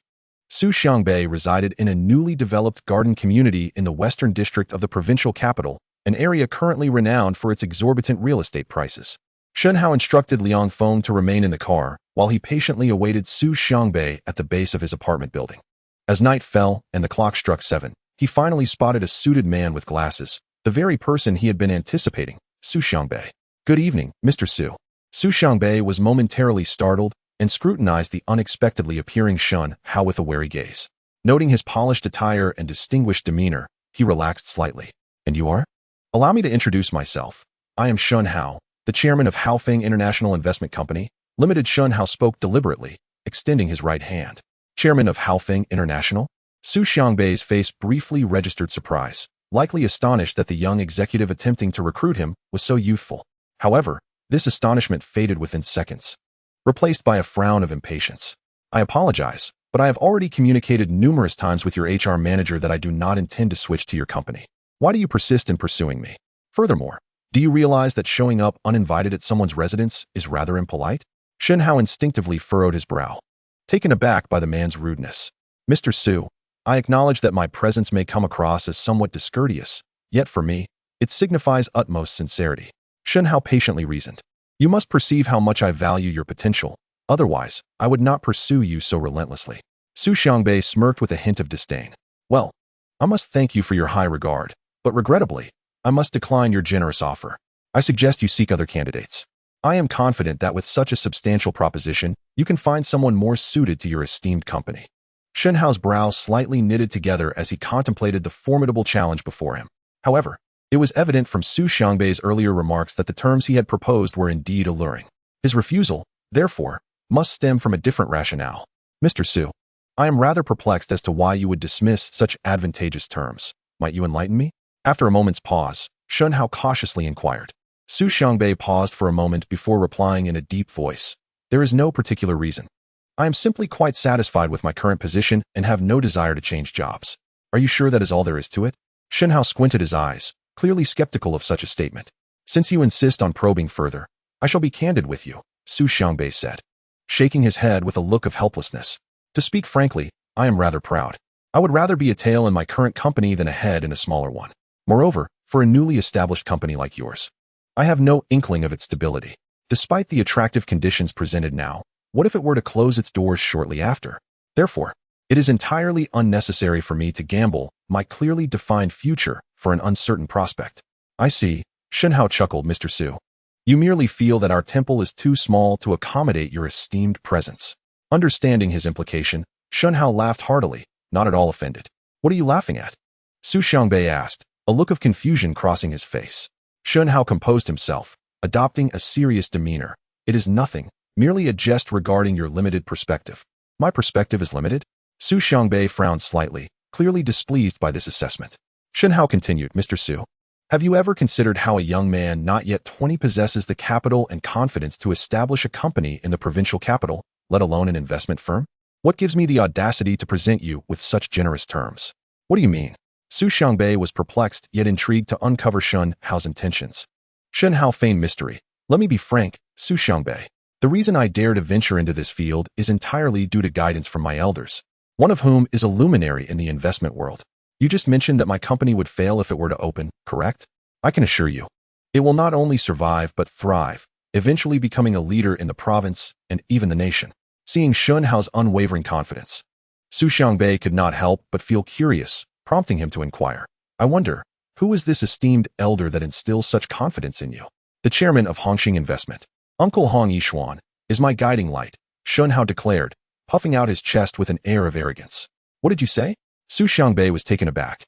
Su Xiangbei resided in a newly developed garden community in the western district of the provincial capital, an area currently renowned for its exorbitant real estate prices. Shen Hao instructed Liang Feng to remain in the car while he patiently awaited Su Xiangbei at the base of his apartment building. As night fell and the clock struck 7, he finally spotted a suited man with glasses, the very person he had been anticipating, Su Xiangbei. Good evening, Mr. Su. Su Xiangbei was momentarily startled and scrutinized the unexpectedly appearing Shen Hao with a wary gaze. Noting his polished attire and distinguished demeanor, he relaxed slightly. And you are? Allow me to introduce myself. I am Shen Hao, the chairman of Haofeng International Investment Company. Limited. Shen Hao spoke deliberately, extending his right hand. Chairman of Haofeng International? Su Xiangbei's face briefly registered surprise, likely astonished that the young executive attempting to recruit him was so youthful. However, this astonishment faded within seconds, replaced by a frown of impatience. I apologize, but I have already communicated numerous times with your HR manager that I do not intend to switch to your company. Why do you persist in pursuing me? Furthermore, do you realize that showing up uninvited at someone's residence is rather impolite? Shen Hao instinctively furrowed his brow, taken aback by the man's rudeness. Mr. Su, I acknowledge that my presence may come across as somewhat discourteous, yet for me, it signifies utmost sincerity. Shen Hao patiently reasoned. You must perceive how much I value your potential. Otherwise, I would not pursue you so relentlessly. Su Xiangbei smirked with a hint of disdain. Well, I must thank you for your high regard, but regrettably, I must decline your generous offer. I suggest you seek other candidates. I am confident that with such a substantial proposition, you can find someone more suited to your esteemed company. Shen Hao's brows slightly knitted together as he contemplated the formidable challenge before him. However, it was evident from Su Xiangbei's earlier remarks that the terms he had proposed were indeed alluring. His refusal, therefore, must stem from a different rationale. Mr. Su, I am rather perplexed as to why you would dismiss such advantageous terms. Might you enlighten me? After a moment's pause, Shen Hao cautiously inquired. Su Xiangbei paused for a moment before replying in a deep voice. There is no particular reason. I am simply quite satisfied with my current position and have no desire to change jobs. Are you sure that is all there is to it? Shen Hao squinted his eyes, clearly skeptical of such a statement. Since you insist on probing further, I shall be candid with you, Su Xiangbei said, shaking his head with a look of helplessness. To speak frankly, I am rather proud. I would rather be a tail in my current company than a head in a smaller one. Moreover, for a newly established company like yours, I have no inkling of its stability. Despite the attractive conditions presented now, what if it were to close its doors shortly after? Therefore, it is entirely unnecessary for me to gamble my clearly defined future for an uncertain prospect. I see, Shen Hao chuckled, Mr. Su. You merely feel that our temple is too small to accommodate your esteemed presence. Understanding his implication, Shen Hao laughed heartily, not at all offended. What are you laughing at? Su Xiangbei asked, a look of confusion crossing his face. Shen Hao composed himself, adopting a serious demeanor. It is nothing, merely a jest regarding your limited perspective. My perspective is limited? Su Xiangbei frowned slightly, clearly displeased by this assessment. Shen Hao continued, Mr. Su, have you ever considered how a young man not yet 20 possesses the capital and confidence to establish a company in the provincial capital, let alone an investment firm? What gives me the audacity to present you with such generous terms? What do you mean? Su Xiangbei was perplexed yet intrigued to uncover Shen Hao's intentions. Shen Hao feigned mystery. Let me be frank, Su Xiangbei. The reason I dare to venture into this field is entirely due to guidance from my elders, one of whom is a luminary in the investment world. You just mentioned that my company would fail if it were to open, correct? I can assure you, it will not only survive but thrive, eventually becoming a leader in the province and even the nation. Seeing Shen Hao's unwavering confidence, Su Xiangbei could not help but feel curious, prompting him to inquire. I wonder, who is this esteemed elder that instills such confidence in you? The chairman of Hongxing Investment, Uncle Hong Yishuan, is my guiding light, Shen Hao declared, puffing out his chest with an air of arrogance. What did you say? Su Xiangbei was taken aback.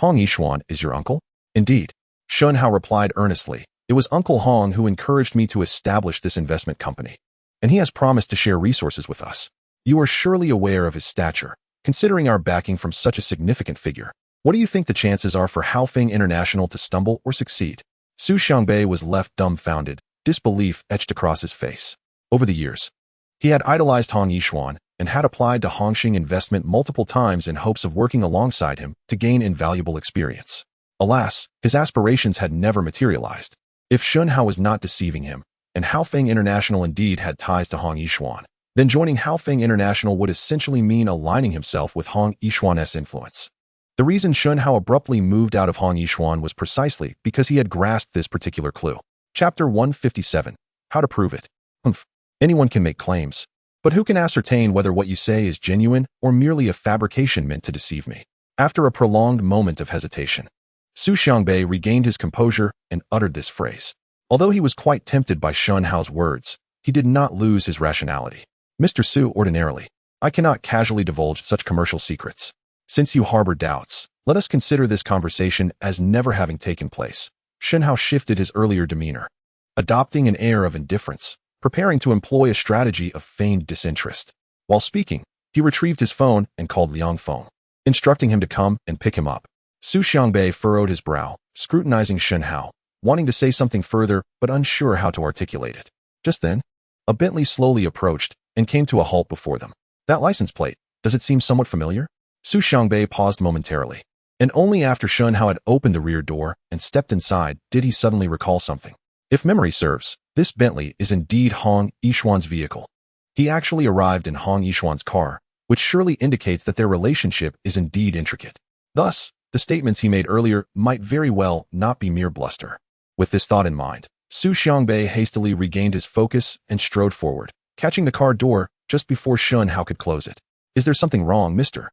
Hong Yishuan is your uncle? Indeed. Shen Hao replied earnestly. It was Uncle Hong who encouraged me to establish this investment company, and he has promised to share resources with us. You are surely aware of his stature, considering our backing from such a significant figure. What do you think the chances are for Haofeng International to stumble or succeed? Su Xiangbei was left dumbfounded, disbelief etched across his face. Over the years, he had idolized Hong Yishuan and had applied to Hongxing Investment multiple times in hopes of working alongside him to gain invaluable experience. Alas, his aspirations had never materialized. If Shen Hao was not deceiving him, and Haofeng International indeed had ties to Hong Yishuan, then joining Haofeng International would essentially mean aligning himself with Hong Yishuan's influence. The reason Shen Hao abruptly moved out of Hong Yishuan was precisely because he had grasped this particular clue. Chapter 157. How to prove it. Anyone can make claims, but who can ascertain whether what you say is genuine or merely a fabrication meant to deceive me? After a prolonged moment of hesitation, Su Xiangbei regained his composure and uttered this phrase. Although he was quite tempted by Shen Hao's words, he did not lose his rationality. Mr. Su, ordinarily, I cannot casually divulge such commercial secrets. Since you harbor doubts, let us consider this conversation as never having taken place. Shen Hao shifted his earlier demeanor, adopting an air of indifference, preparing to employ a strategy of feigned disinterest. While speaking, he retrieved his phone and called Liang Feng, instructing him to come and pick him up. Su Xiangbei furrowed his brow, scrutinizing Shen Hao, wanting to say something further but unsure how to articulate it. Just then, a Bentley slowly approached and came to a halt before them. That license plate, does it seem somewhat familiar? Su Xiangbei paused momentarily, and only after Shen Hao had opened the rear door and stepped inside did he suddenly recall something. If memory serves, this Bentley is indeed Hong Yishuan's vehicle. He actually arrived in Hong Yishuan's car, which surely indicates that their relationship is indeed intricate. Thus, the statements he made earlier might very well not be mere bluster. With this thought in mind, Su Xiangbei hastily regained his focus and strode forward, catching the car door just before Shen Hao could close it. Is there something wrong, Mr.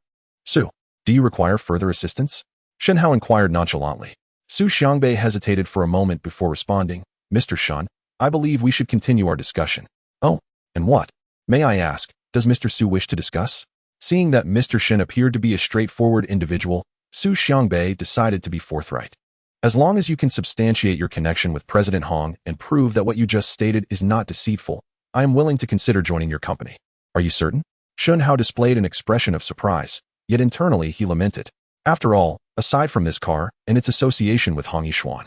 Su? Do you require further assistance? Shen Hao inquired nonchalantly. Su Xiangbei hesitated for a moment before responding. Mr. Shen, I believe we should continue our discussion. Oh, and what? May I ask, does Mr. Su wish to discuss? Seeing that Mr. Shen appeared to be a straightforward individual, Su Xiangbei decided to be forthright. As long as you can substantiate your connection with President Hong and prove that what you just stated is not deceitful, I am willing to consider joining your company. Are you certain? Shen Hao displayed an expression of surprise, yet internally he lamented. After all, aside from this car and its association with Hong Yishuan,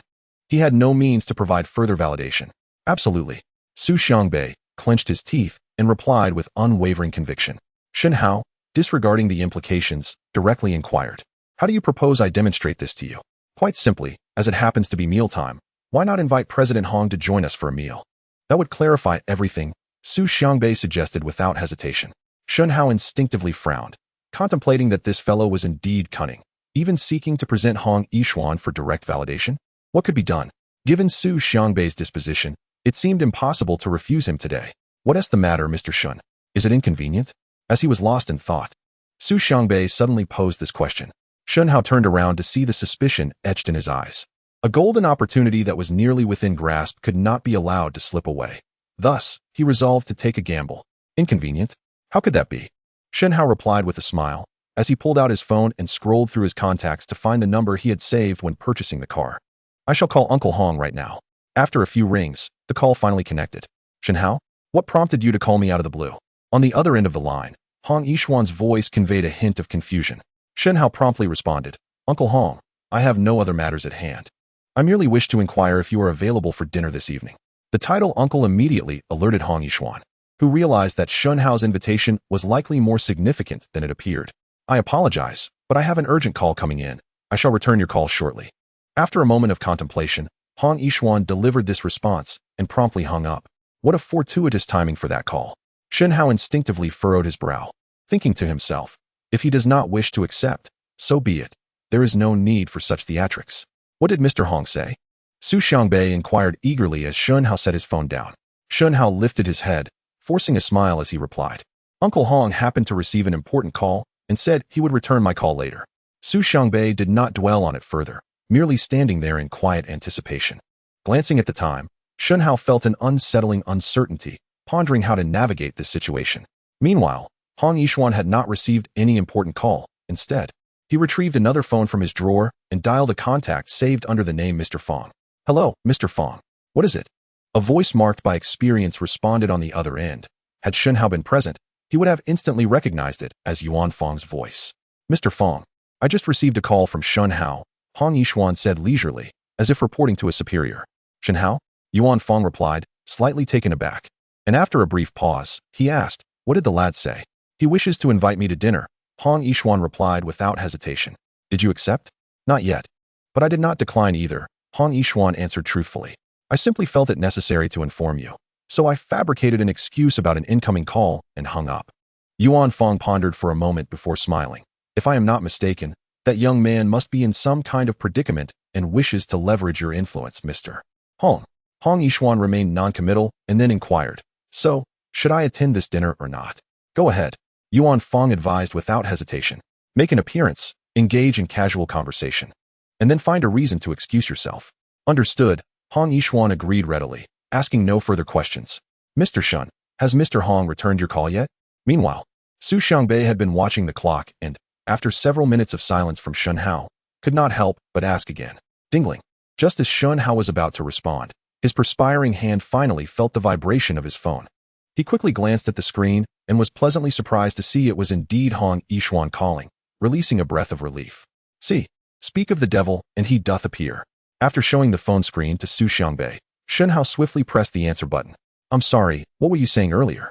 he had no means to provide further validation. Absolutely. Su Xiangbei clenched his teeth and replied with unwavering conviction. Shen Hao, disregarding the implications, directly inquired. How do you propose I demonstrate this to you? Quite simply, as it happens to be mealtime, why not invite President Hong to join us for a meal? That would clarify everything, Su Xiangbei suggested without hesitation. Shen Hao instinctively frowned, contemplating that this fellow was indeed cunning, even seeking to present Hong Yishuan for direct validation. What could be done? Given Su Xiangbei's disposition, It seemed impossible to refuse him today. What is the matter, Mr. Shen? Is it inconvenient? As he was lost in thought, Su Xiangbei suddenly posed this question. Shen Hao turned around to see the suspicion etched in his eyes. A golden opportunity that was nearly within grasp could not be allowed to slip away. Thus, he resolved to take a gamble. Inconvenient? How could that be? Shen Hao replied with a smile, as he pulled out his phone and scrolled through his contacts to find the number he had saved when purchasing the car. I shall call Uncle Hong right now. After a few rings, the call finally connected. Shen Hao? What prompted you to call me out of the blue? On the other end of the line, Hong Yishuan's voice conveyed a hint of confusion. Shen Hao promptly responded, Uncle Hong, I have no other matters at hand. I merely wish to inquire if you are available for dinner this evening. The title Uncle immediately alerted Hong Yishuan, who realized that Shen Hao's invitation was likely more significant than it appeared. I apologize, but I have an urgent call coming in. I shall return your call shortly. After a moment of contemplation, Hong Yishuan delivered this response and promptly hung up. What a fortuitous timing for that call. Shen Hao instinctively furrowed his brow, thinking to himself, if he does not wish to accept, so be it. There is no need for such theatrics. What did Mr. Hong say? Su Xiangbei inquired eagerly as Shen Hao set his phone down. Shen Hao lifted his head, forcing a smile as he replied. Uncle Hong happened to receive an important call and said he would return my call later. Su Xiangbei did not dwell on it further, merely standing there in quiet anticipation. Glancing at the time, Shen Hao felt an unsettling uncertainty, pondering how to navigate this situation. Meanwhile, Hong Yishuan had not received any important call. Instead, he retrieved another phone from his drawer and dialed a contact saved under the name Mr. Fong. Hello, Mr. Fong. What is it? A voice marked by experience responded on the other end. Had Shen Hao been present, he would have instantly recognized it as Yuan Fong's voice. Mr. Fong, I just received a call from Shen Hao, Hong Yishuan said leisurely, as if reporting to a superior. Shen Hao? Yuan Fong replied, slightly taken aback. And after a brief pause, he asked, what did the lad say? He wishes to invite me to dinner, Hong Yishuan replied without hesitation. Did you accept? Not yet. But I did not decline either, Hong Yishuan answered truthfully. I simply felt it necessary to inform you. So I fabricated an excuse about an incoming call and hung up. Yuan Fong pondered for a moment before smiling. If I am not mistaken, that young man must be in some kind of predicament and wishes to leverage your influence, Mr. Hong. Hong Yishuan remained noncommittal and then inquired, so, should I attend this dinner or not? Go ahead, Yuan Fong advised without hesitation. Make an appearance, engage in casual conversation, and then find a reason to excuse yourself. Understood, Hong Yishuan agreed readily, asking no further questions. Mr. Shen, has Mr. Hong returned your call yet? Meanwhile, Su Xiangbei had been watching the clock and, after several minutes of silence from Shen Hao, could not help but ask again. Dingling. Just as Shen Hao was about to respond, his perspiring hand finally felt the vibration of his phone. He quickly glanced at the screen and was pleasantly surprised to see it was indeed Hong Yishuan calling, releasing a breath of relief. See, speak of the devil, and he doth appear. After showing the phone screen to Su Xiangbei, Shen Hao swiftly pressed the answer button. I'm sorry, what were you saying earlier?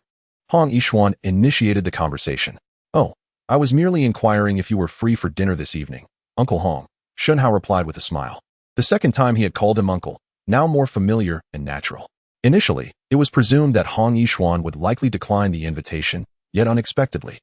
Hong Yishuan initiated the conversation. Oh, I was merely inquiring if you were free for dinner this evening, Uncle Hong, Shen Hao replied with a smile. The second time he had called him uncle, now more familiar and natural. Initially, it was presumed that Hong Yishuan would likely decline the invitation, yet unexpectedly.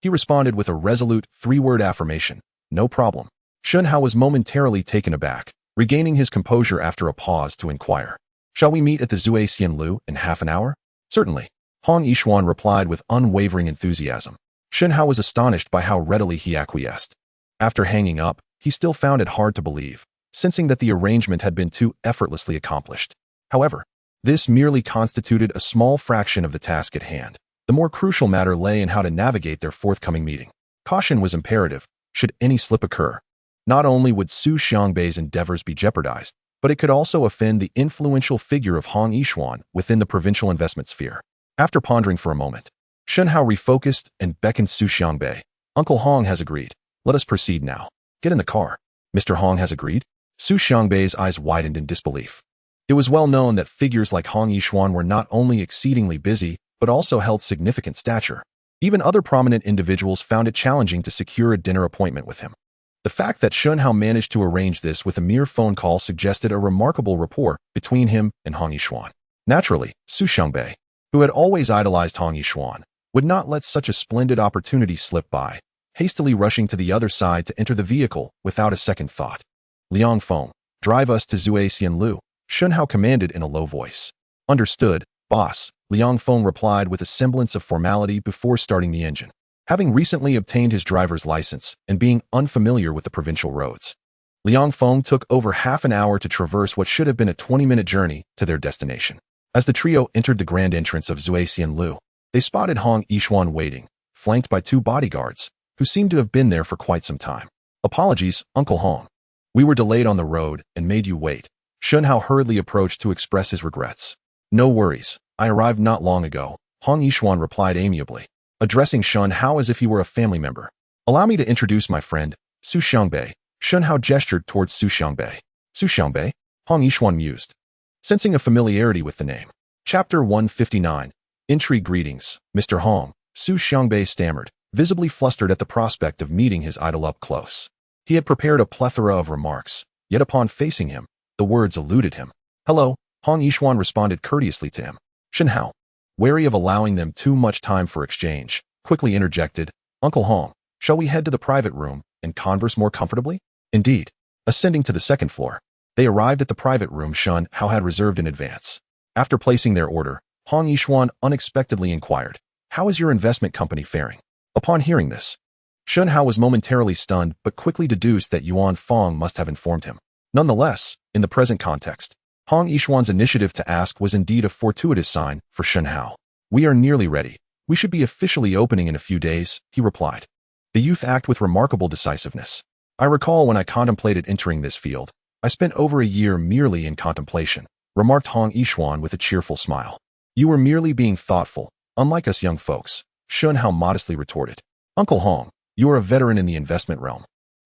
He responded with a resolute three-word affirmation, no problem. Shen Hao was momentarily taken aback, regaining his composure after a pause to inquire. Shall we meet at the Zui Xianlu in half an hour? Certainly, Hong Yishuan replied with unwavering enthusiasm. Shen Hao was astonished by how readily he acquiesced. After hanging up, he still found it hard to believe, sensing that the arrangement had been too effortlessly accomplished. However, this merely constituted a small fraction of the task at hand. The more crucial matter lay in how to navigate their forthcoming meeting. Caution was imperative, should any slip occur. Not only would Su Xiangbei's endeavors be jeopardized, but it could also offend the influential figure of Hong Yishuan within the provincial investment sphere. After pondering for a moment, Shen Hao refocused and beckoned Su Xiangbei. Uncle Hong has agreed. Let us proceed now. Get in the car. Mr. Hong has agreed? Su Xiangbei's eyes widened in disbelief. It was well known that figures like Hong Yishuan were not only exceedingly busy, but also held significant stature. Even other prominent individuals found it challenging to secure a dinner appointment with him. The fact that Shen Hao managed to arrange this with a mere phone call suggested a remarkable rapport between him and Hong Yishuan. Naturally, Su Xiangbei, who had always idolized Hong Yishuan, would not let such a splendid opportunity slip by, hastily rushing to the other side to enter the vehicle without a second thought. Liang Feng, drive us to Zui Xianlu, Shen Hao commanded in a low voice. Understood, boss, Liang Feng replied with a semblance of formality before starting the engine. Having recently obtained his driver's license and being unfamiliar with the provincial roads, Liang Feng took over half an hour to traverse what should have been a 20-minute journey to their destination. As the trio entered the grand entrance of Zuixian Lu, they spotted Hong Yishuan waiting, flanked by two bodyguards, who seemed to have been there for quite some time. Apologies, Uncle Hong. We were delayed on the road and made you wait. Shen Hao hurriedly approached to express his regrets. No worries, I arrived not long ago, Hong Yishuan replied amiably, addressing Shen Hao as if he were a family member. Allow me to introduce my friend, Su Xiangbei. Shen Hao gestured towards Su Xiangbei. Su Xiangbei? Hong Yishuan mused, sensing a familiarity with the name. Chapter 159. Intrigue. Greetings, Mr. Hong, Su Xiangbei stammered, visibly flustered at the prospect of meeting his idol up close. He had prepared a plethora of remarks, yet upon facing him, the words eluded him. Hello, Hong Yishuan responded courteously to him. Shen Hao, wary of allowing them too much time for exchange, quickly interjected, Uncle Hong, shall we head to the private room and converse more comfortably? Indeed. Ascending to the second floor, they arrived at the private room Shen Hao had reserved in advance. After placing their order, Hong Yishuan unexpectedly inquired, how is your investment company faring? Upon hearing this, Shen Hao was momentarily stunned but quickly deduced that Yuan Fong must have informed him. Nonetheless, in the present context, Hong Yishuan's initiative to ask was indeed a fortuitous sign for Shen Hao. We are nearly ready. We should be officially opening in a few days, he replied. The youth acted with remarkable decisiveness. I recall when I contemplated entering this field, I spent over a year merely in contemplation, remarked Hong Yishuan with a cheerful smile. You were merely being thoughtful, unlike us young folks, Shen Hao modestly retorted. Uncle Hong, you are a veteran in the investment realm.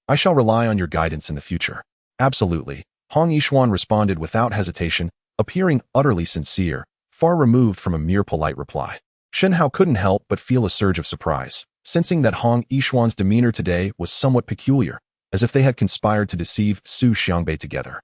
I shall rely on your guidance in the future. Absolutely, Hong Yishuan responded without hesitation, appearing utterly sincere, far removed from a mere polite reply. Shen Hao couldn't help but feel a surge of surprise, sensing that Hong Yishuan's demeanor today was somewhat peculiar, as if they had conspired to deceive Su Xiangbei together.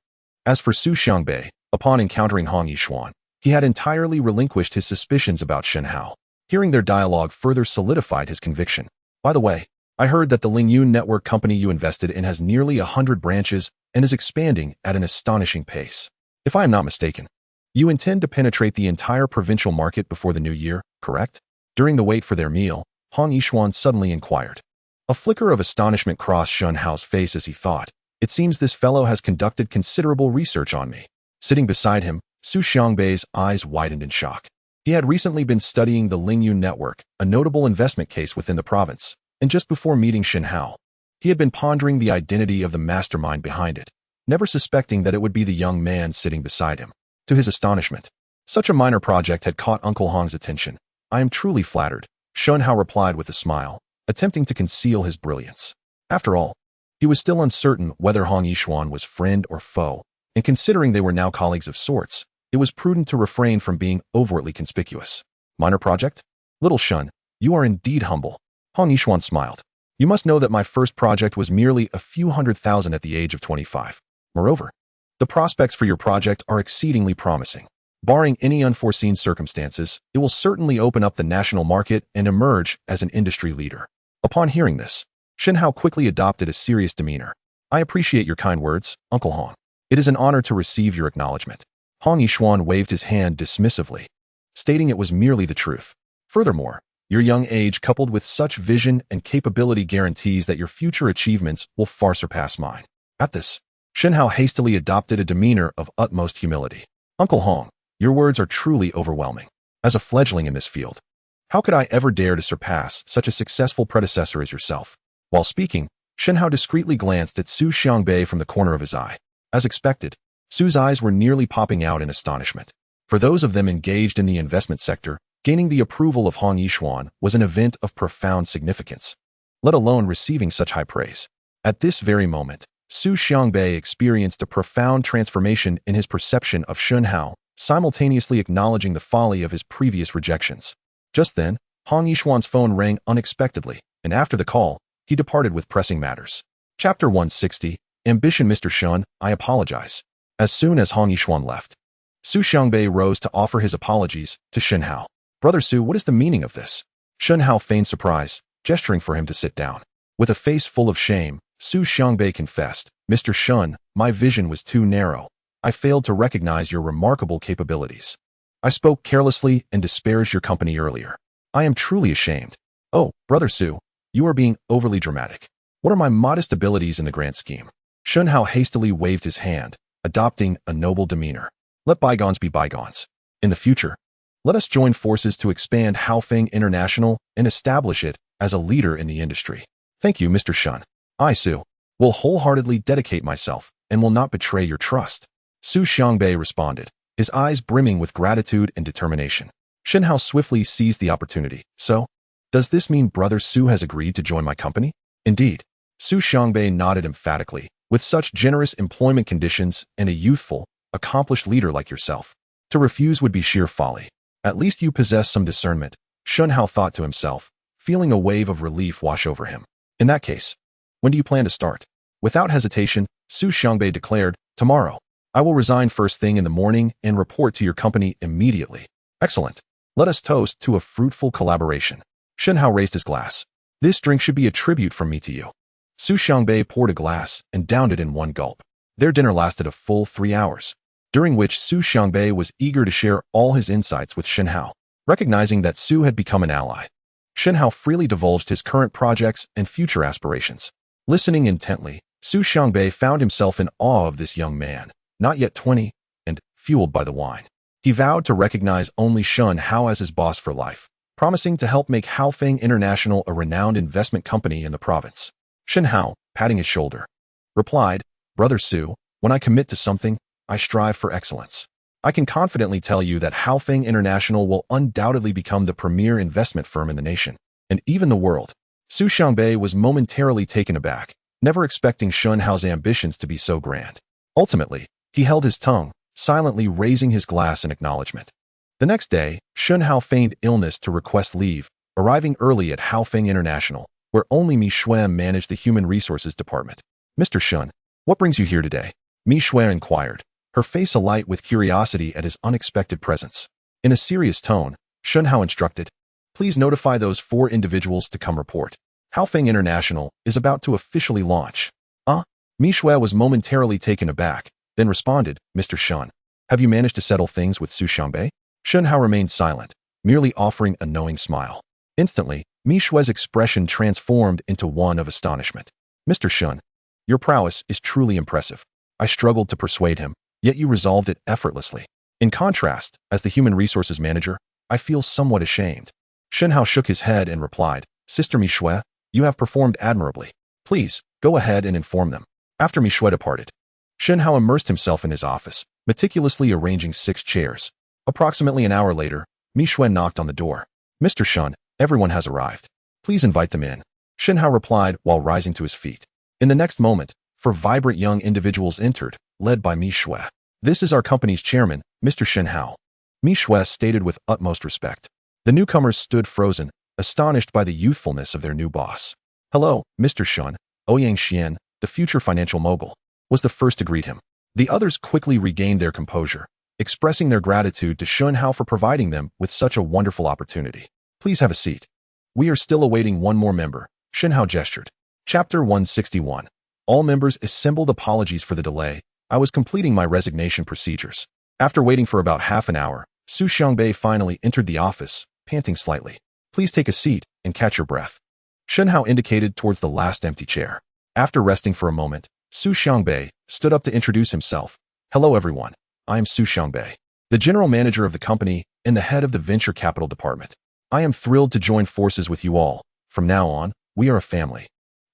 As for Su Xiangbei, upon encountering Hong Yishuan, he had entirely relinquished his suspicions about Shen Hao. Hearing their dialogue further solidified his conviction. By the way, I heard that the Lingyun network company you invested in has nearly 100 branches and is expanding at an astonishing pace. If I am not mistaken, you intend to penetrate the entire provincial market before the new year, correct? During the wait for their meal, Hong Yishuan suddenly inquired. A flicker of astonishment crossed Shen Hao's face as he thought, it seems this fellow has conducted considerable research on me. Sitting beside him, Su Xiangbei's eyes widened in shock. He had recently been studying the Lingyun network, a notable investment case within the province, and just before meeting Shen Hao, he had been pondering the identity of the mastermind behind it, never suspecting that it would be the young man sitting beside him. To his astonishment, such a minor project had caught Uncle Hong's attention. I am truly flattered, Shen Hao replied with a smile, attempting to conceal his brilliance. After all, he was still uncertain whether Hong Yishuan was friend or foe, and considering they were now colleagues of sorts, it was prudent to refrain from being overtly conspicuous. Minor project? Little Shen, you are indeed humble. Hong Yishuan smiled. You must know that my first project was merely a few $100,000 at the age of 25. Moreover, the prospects for your project are exceedingly promising. Barring any unforeseen circumstances, it will certainly open up the national market and emerge as an industry leader. Upon hearing this, Shen Hao quickly adopted a serious demeanor. I appreciate your kind words, Uncle Hong. It is an honor to receive your acknowledgement. Hong Yishuan waved his hand dismissively, stating it was merely the truth. Furthermore, your young age coupled with such vision and capability guarantees that your future achievements will far surpass mine. At this, Shen Hao hastily adopted a demeanor of utmost humility. Uncle Hong, your words are truly overwhelming. As a fledgling in this field, how could I ever dare to surpass such a successful predecessor as yourself? While speaking, Shen Hao discreetly glanced at Su Xiangbei from the corner of his eye. As expected, Su's eyes were nearly popping out in astonishment. For those of them engaged in the investment sector, gaining the approval of Hong Yishuan was an event of profound significance, let alone receiving such high praise. At this very moment, Su Xiangbei experienced a profound transformation in his perception of Shen Hao, simultaneously acknowledging the folly of his previous rejections. Just then, Hong Yishuan's phone rang unexpectedly, and after the call, he departed with pressing matters. Chapter 160, Ambition. Mr. Shen, I apologize. As soon as Hong Yishuan left, Su Xiangbei rose to offer his apologies to Shen Hao. Brother Su, what is the meaning of this? Shen Hao feigned surprise, gesturing for him to sit down. With a face full of shame, Su Xiangbei confessed, Mr. Shen, my vision was too narrow. I failed to recognize your remarkable capabilities. I spoke carelessly and disparaged your company earlier. I am truly ashamed. Oh, Brother Su, you are being overly dramatic. What are my modest abilities in the grand scheme? Shen Hao hastily waved his hand, adopting a noble demeanor. Let bygones be bygones. In the future, let us join forces to expand Haofeng International and establish it as a leader in the industry. Thank you, Mr. Shen. I, Su, will wholeheartedly dedicate myself and will not betray your trust. Su Xiangbei responded, his eyes brimming with gratitude and determination. Shen Hao swiftly seized the opportunity. So, does this mean Brother Su has agreed to join my company? Indeed. Su Xiangbei nodded emphatically. With such generous employment conditions and a youthful, accomplished leader like yourself, to refuse would be sheer folly. At least you possess some discernment, Shen Hao thought to himself, feeling a wave of relief wash over him. In that case, when do you plan to start? Without hesitation, Su Xiangbei declared, tomorrow. I will resign first thing in the morning and report to your company immediately. Excellent. Let us toast to a fruitful collaboration. Shen Hao raised his glass. This drink should be a tribute from me to you. Su Xiangbei poured a glass and downed it in one gulp. Their dinner lasted a full 3 hours, during which Su Xiangbei was eager to share all his insights with Shen Hao. Recognizing that Su had become an ally, Shen Hao freely divulged his current projects and future aspirations. Listening intently, Su Xiangbei found himself in awe of this young man, not yet 20, and fueled by the wine. He vowed to recognize only Shen Hao as his boss for life, promising to help make Haofeng International a renowned investment company in the province. Shen Hao, patting his shoulder, replied, Brother Su, when I commit to something, I strive for excellence. I can confidently tell you that Haofeng International will undoubtedly become the premier investment firm in the nation, and even the world. Su Xiangbei was momentarily taken aback, never expecting Shen Hao's ambitions to be so grand. Ultimately, he held his tongue, silently raising his glass in acknowledgement. The next day, Shen Hao feigned illness to request leave, arriving early at Haofeng International, where only Mi Shui managed the Human Resources Department. Mr. Shen, what brings you here today? Mi Shui inquired, her face alight with curiosity at his unexpected presence. In a serious tone, Shen Hao instructed, please notify those 4 individuals to come report. Haofeng International is about to officially launch. Mi Shui was momentarily taken aback, then responded, Mr. Shen, have you managed to settle things with Su Xiangbei? Shen Hao remained silent, merely offering a knowing smile. Instantly, Mi Shui's expression transformed into one of astonishment. Mr. Shen, your prowess is truly impressive. I struggled to persuade him, yet you resolved it effortlessly. In contrast, as the human resources manager, I feel somewhat ashamed. Shen Hao shook his head and replied, Sister Mi Shui, you have performed admirably. Please, go ahead and inform them. After Mi Shui departed, Shen Hao immersed himself in his office, meticulously arranging 6 chairs. Approximately an hour later, Mi Shui knocked on the door. Mr. Shen, everyone has arrived. Please invite them in. Shen Hao replied while rising to his feet. In the next moment, 4 vibrant young individuals entered, led by Mi Shui. This is our company's chairman, Mr. Shen Hao. Mi Shui stated with utmost respect. The newcomers stood frozen, astonished by the youthfulness of their new boss. Hello, Mr. Shen, Ouyang Xian, the future financial mogul, was the first to greet him. The others quickly regained their composure, expressing their gratitude to Shen Hao for providing them with such a wonderful opportunity. Please have a seat. We are still awaiting one more member, Shen Hao gestured. Chapter 161. All members assembled. Apologies for the delay. I was completing my resignation procedures. After waiting for about half an hour, Su Xiangbei finally entered the office, panting slightly. Please take a seat and catch your breath. Shen Hao indicated towards the last empty chair. After resting for a moment, Su Xiangbei stood up to introduce himself. Hello everyone, I am Su Xiangbei, the general manager of the company and the head of the venture capital department. I am thrilled to join forces with you all. From now on, we are a family,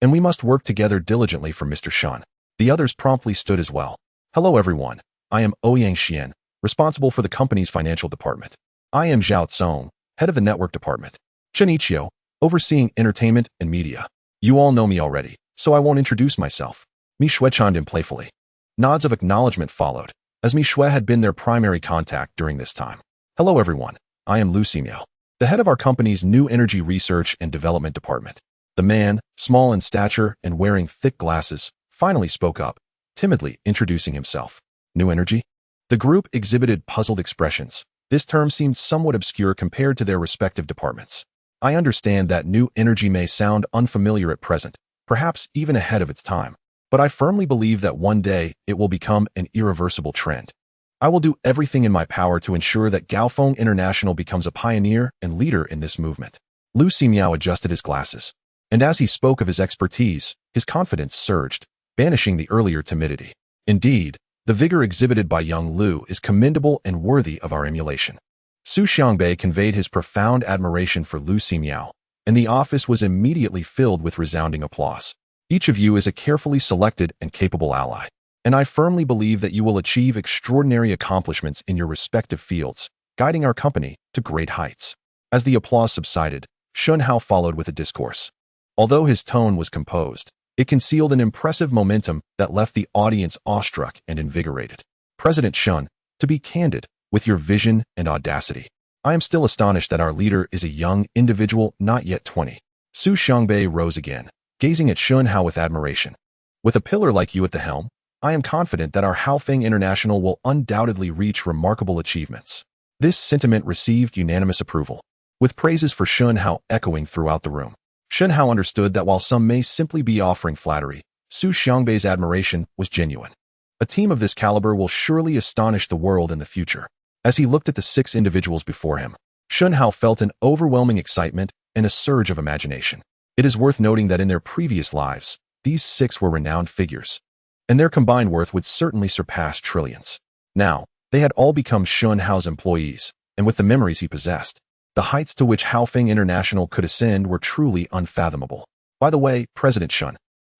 and we must work together diligently for Mr. Shen. The others promptly stood as well. Hello everyone, I am Ouyang Xian, responsible for the company's financial department. I am Zhao Tsong, head of the network department. Chen Ichio, overseeing entertainment and media. You all know me already, so I won't introduce myself. Mi Shui chimed in playfully. Nods of acknowledgement followed, as Mi Shui had been their primary contact during this time. Hello everyone, I am Lu Ximiao, the head of our company's new energy research and development department. The man, small in stature and wearing thick glasses, finally spoke up, timidly introducing himself. New energy? The group exhibited puzzled expressions. This term seemed somewhat obscure compared to their respective departments. I understand that new energy may sound unfamiliar at present, perhaps even ahead of its time, but I firmly believe that one day it will become an irreversible trend. I will do everything in my power to ensure that Gaofeng International becomes a pioneer and leader in this movement. Lu Ximiao adjusted his glasses, and as he spoke of his expertise, his confidence surged, banishing the earlier timidity. Indeed, the vigor exhibited by young Lu is commendable and worthy of our emulation. Su Xiangbei conveyed his profound admiration for Lu Ximiao, and the office was immediately filled with resounding applause. Each of you is a carefully selected and capable ally, and I firmly believe that you will achieve extraordinary accomplishments in your respective fields, guiding our company to great heights. As the applause subsided, Shen Hao followed with a discourse. Although his tone was composed, it concealed an impressive momentum that left the audience awestruck and invigorated. President Shen, to be candid, with your vision and audacity, I am still astonished that our leader is a young individual not yet 20. Su Xiangbei rose again, gazing at Shen Hao with admiration. With a pillar like you at the helm, I am confident that our Gaofeng International will undoubtedly reach remarkable achievements. This sentiment received unanimous approval, with praises for Shen Hao echoing throughout the room. Shen Hao understood that while some may simply be offering flattery, Su Xiangbei's admiration was genuine. A team of this caliber will surely astonish the world in the future. As he looked at the 6 individuals before him, Shen Hao felt an overwhelming excitement and a surge of imagination. It is worth noting that in their previous lives, these 6 were renowned figures, and their combined worth would certainly surpass trillions. Now, they had all become Shen Hao's employees, and with the memories he possessed, the heights to which Gaofeng International could ascend were truly unfathomable. By the way, President Shen,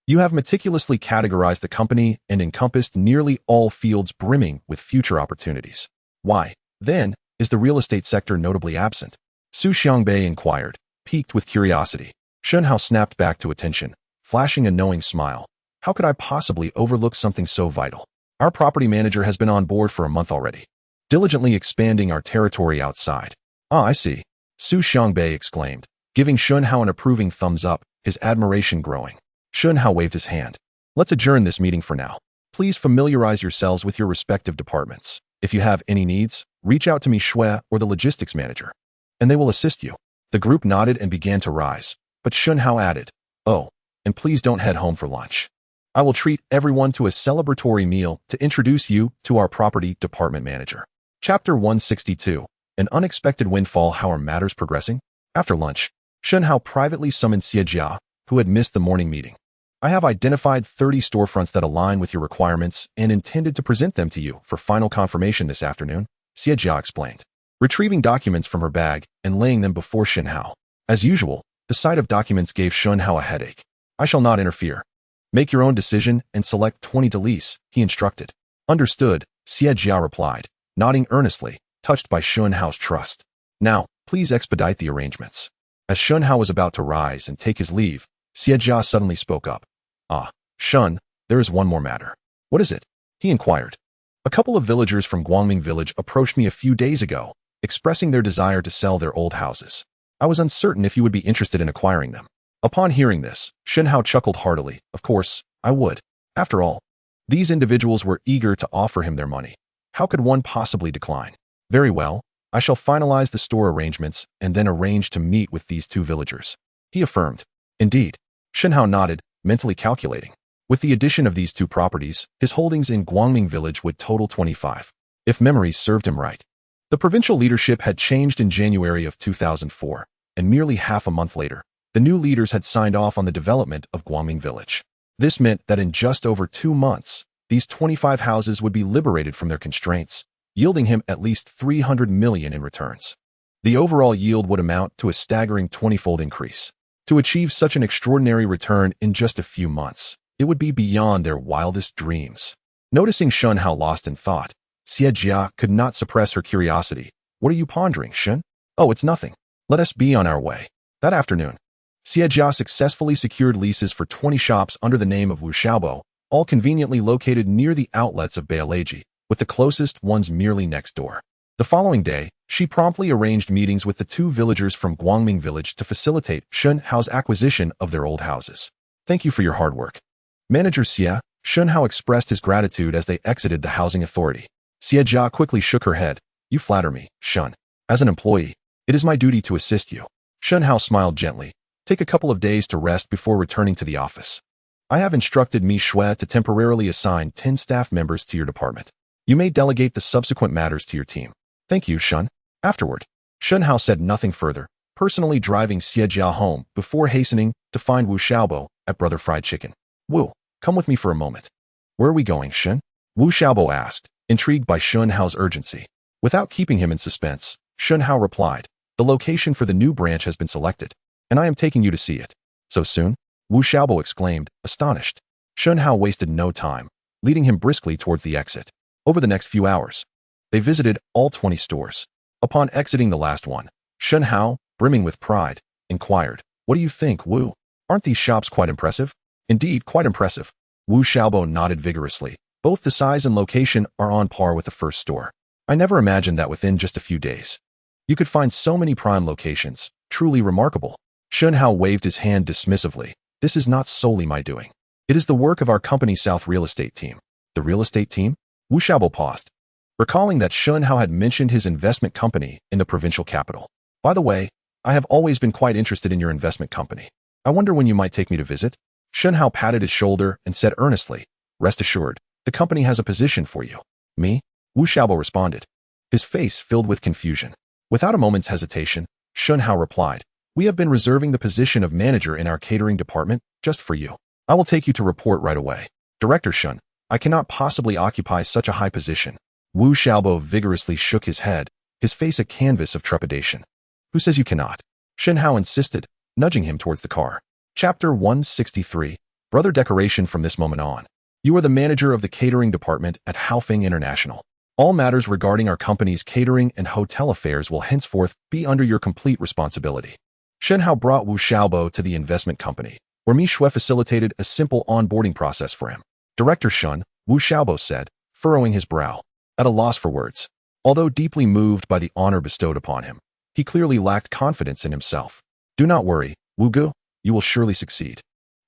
you have meticulously categorized the company and encompassed nearly all fields brimming with future opportunities. Why, then, is the real estate sector notably absent? Su Xiangbei inquired, piqued with curiosity. Shen Hao snapped back to attention, flashing a knowing smile. How could I possibly overlook something so vital? Our property manager has been on board for a month already, diligently expanding our territory outside. Ah, I see, Su Xiangbei exclaimed, giving Shen Hao an approving thumbs up, his admiration growing. Shen Hao waved his hand. Let's adjourn this meeting for now. Please familiarize yourselves with your respective departments. If you have any needs, reach out to me, Shui, or the logistics manager, and they will assist you. The group nodded and began to rise, but Shen Hao added, oh, and please don't head home for lunch. I will treat everyone to a celebratory meal to introduce you to our property department manager. Chapter 162, An Unexpected Windfall. How are matters progressing? After lunch, Shen Hao privately summoned Xie Jia, who had missed the morning meeting. I have identified 30 storefronts that align with your requirements and intended to present them to you for final confirmation this afternoon, Xie Jia explained, retrieving documents from her bag and laying them before Shen Hao. As usual, the sight of documents gave Shen Hao a headache. I shall not interfere. Make your own decision and select 20 to lease, he instructed. Understood, Xie Jia replied, nodding earnestly, touched by Shen Hao's trust. Now, please expedite the arrangements. As Shen Hao was about to rise and take his leave, Xie Jia suddenly spoke up. Ah, Shen, there is one more matter. What is it? He inquired. A couple of villagers from Guangming village approached me a few days ago, expressing their desire to sell their old houses. I was uncertain if you would be interested in acquiring them. Upon hearing this, Shen Hao chuckled heartily. Of course, I would. After all, these individuals were eager to offer him their money. How could one possibly decline? Very well, I shall finalize the store arrangements and then arrange to meet with these 2 villagers, he affirmed. Indeed, Shen Hao nodded, mentally calculating. With the addition of these 2 properties, his holdings in Guangming village would total 25, if memory served him right. The provincial leadership had changed in January of 2004, and merely half a month later, the new leaders had signed off on the development of Guangming village. This meant that in just over 2 months, these 25 houses would be liberated from their constraints, yielding him at least 300 million in returns. The overall yield would amount to a staggering 20-fold increase. To achieve such an extraordinary return in just a few months, it would be beyond their wildest dreams. Noticing Shen Hao lost in thought, Xie Jia could not suppress her curiosity. What are you pondering, Shen? Oh, it's nothing. Let us be on our way. That afternoon, Xie Jia successfully secured leases for 20 shops under the name of Wu Xiaobo, all conveniently located near the outlets of Beileji, with the closest ones merely next door. The following day, she promptly arranged meetings with the 2 villagers from Guangming village to facilitate Shen Hao's acquisition of their old houses. Thank you for your hard work. Manager Xie, Shen Hao expressed his gratitude as they exited the housing authority. Xie Jia quickly shook her head. You flatter me, Shen. As an employee, it is my duty to assist you. Shen Hao smiled gently. Take a couple of days to rest before returning to the office. I have instructed Mi Shui to temporarily assign 10 staff members to your department. You may delegate the subsequent matters to your team. Thank you, Shen. Afterward, Shen Hao said nothing further, personally driving Xie Jia home before hastening to find Wu Xiaobo at Brother Fried Chicken. Wu, come with me for a moment. Where are we going, Shen? Wu Xiaobo asked, intrigued by Shen Hao's urgency. Without keeping him in suspense, Shen Hao replied, the location for the new branch has been selected, and I am taking you to see it. So soon? Wu Xiaobo exclaimed, astonished. Shen Hao wasted no time, leading him briskly towards the exit. Over the next few hours, they visited all 20 stores. Upon exiting the last one, Shen Hao, brimming with pride, inquired, what do you think, Wu? Aren't these shops quite impressive? Indeed, quite impressive. Wu Xiaobo nodded vigorously. Both the size and location are on par with the first store. I never imagined that within just a few days you could find so many prime locations. Truly remarkable. Shen Hao waved his hand dismissively. This is not solely my doing. It is the work of our company's South real estate team. The real estate team? Wu Xiaobo paused, recalling that Shen Hao had mentioned his investment company in the provincial capital. By the way, I have always been quite interested in your investment company. I wonder when you might take me to visit? Shen Hao patted his shoulder and said earnestly, rest assured, the company has a position for you. Me? Wu Xiaobo responded, his face filled with confusion. Without a moment's hesitation, Shen Hao replied, we have been reserving the position of manager in our catering department just for you. I will take you to report right away. Director Shen, I cannot possibly occupy such a high position. Wu Xiaobo vigorously shook his head, his face a canvas of trepidation. Who says you cannot? Shen Hao insisted, nudging him towards the car. Chapter 163, Brother Decoration. From this moment on, you are the manager of the catering department at Haofeng International. All matters regarding our company's catering and hotel affairs will henceforth be under your complete responsibility. Shen Hao brought Wu Xiaobo to the investment company, where Mi Shui facilitated a simple onboarding process for him. Director Shen, Wu Xiaobo said, furrowing his brow, at a loss for words. Although deeply moved by the honor bestowed upon him, he clearly lacked confidence in himself. Do not worry, Wu Gu, you will surely succeed.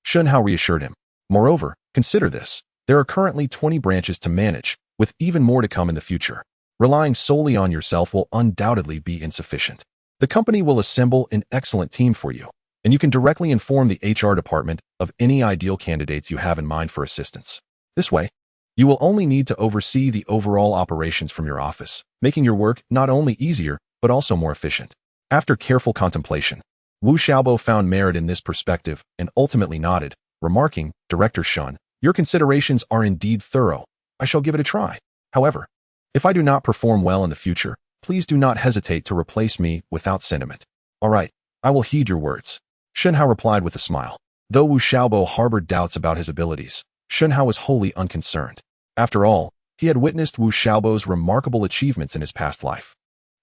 Shen Hao reassured him. Moreover, consider this. There are currently 20 branches to manage, with even more to come in the future. Relying solely on yourself will undoubtedly be insufficient. The company will assemble an excellent team for you, and you can directly inform the HR department of any ideal candidates you have in mind for assistance. This way, you will only need to oversee the overall operations from your office, making your work not only easier, but also more efficient. After careful contemplation, Wu Xiaobo found merit in this perspective and ultimately nodded, remarking, Director Shen, your considerations are indeed thorough. I shall give it a try. However, if I do not perform well in the future, please do not hesitate to replace me without sentiment. All right, I will heed your words. Shen Hao replied with a smile. Though Wu Xiaobo harbored doubts about his abilities, Shen Hao was wholly unconcerned. After all, he had witnessed Wu Xiaobo's remarkable achievements in his past life.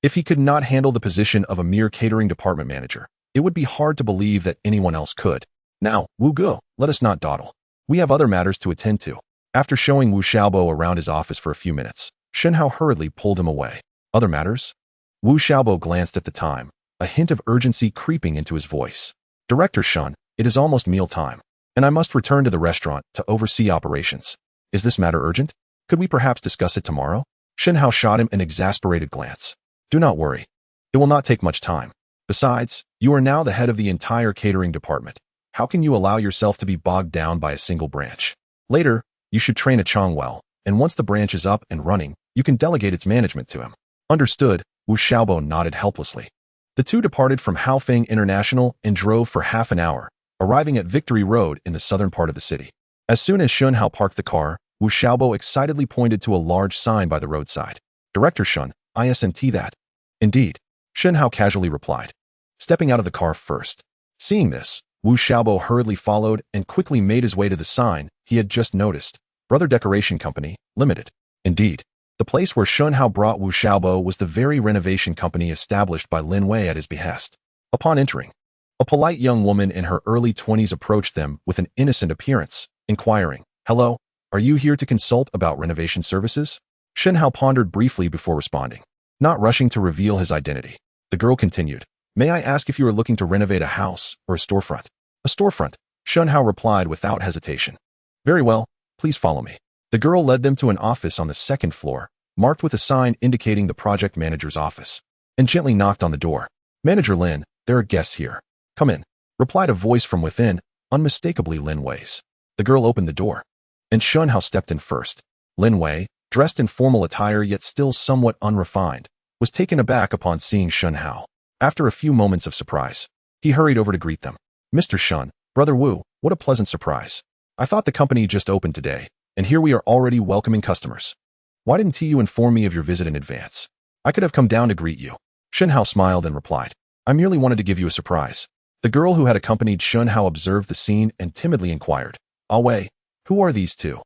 If he could not handle the position of a mere catering department manager, it would be hard to believe that anyone else could. Now, Wu Gu, let us not dawdle. We have other matters to attend to. After showing Wu Xiaobo around his office for a few minutes, Shen Hao hurriedly pulled him away. Other matters? Wu Xiaobo glanced at the time, a hint of urgency creeping into his voice. Director Shen, it is almost mealtime, and I must return to the restaurant to oversee operations. Is this matter urgent? Could we perhaps discuss it tomorrow? Shen Hao shot him an exasperated glance. Do not worry. It will not take much time. Besides, you are now the head of the entire catering department. How can you allow yourself to be bogged down by a single branch? Later, you should train a Chong well, and once the branch is up and running, you can delegate its management to him. Understood, Wu Xiaobo nodded helplessly. The two departed from Haofeng International and drove for half an hour, arriving at Victory Road in the southern part of the city. As soon as Shen Hao parked the car, Wu Xiaobo excitedly pointed to a large sign by the roadside. Director Shen, ISNT that. Indeed, Shen Hao casually replied, stepping out of the car first. Seeing this, Wu Xiaobo hurriedly followed and quickly made his way to the sign he had just noticed. Brother Decoration Company, Limited. Indeed, the place where Shen Hao brought Wu Xiaobo was the very renovation company established by Lin Wei at his behest. Upon entering, a polite young woman in her early 20s approached them with an innocent appearance, inquiring, hello, are you here to consult about renovation services? Shen Hao pondered briefly before responding, not rushing to reveal his identity. The girl continued, may I ask if you are looking to renovate a house or a storefront? A storefront, Shen Hao replied without hesitation. Very well, please follow me. The girl led them to an office on the second floor, marked with a sign indicating the project manager's office, and gently knocked on the door. Manager Lin, there are guests here. Come in, replied a voice from within, unmistakably Lin Wei's. The girl opened the door, and Shen Hao stepped in first. Lin Wei, dressed in formal attire yet still somewhat unrefined, was taken aback upon seeing Shen Hao. After a few moments of surprise, he hurried over to greet them. Mr. Shen, Brother Wu, what a pleasant surprise. I thought the company just opened today, and here we are already welcoming customers. Why didn't you inform me of your visit in advance? I could have come down to greet you. Shen Hao smiled and replied, I merely wanted to give you a surprise. The girl who had accompanied Shen Hao observed the scene and timidly inquired, Ah Wei, who are these two?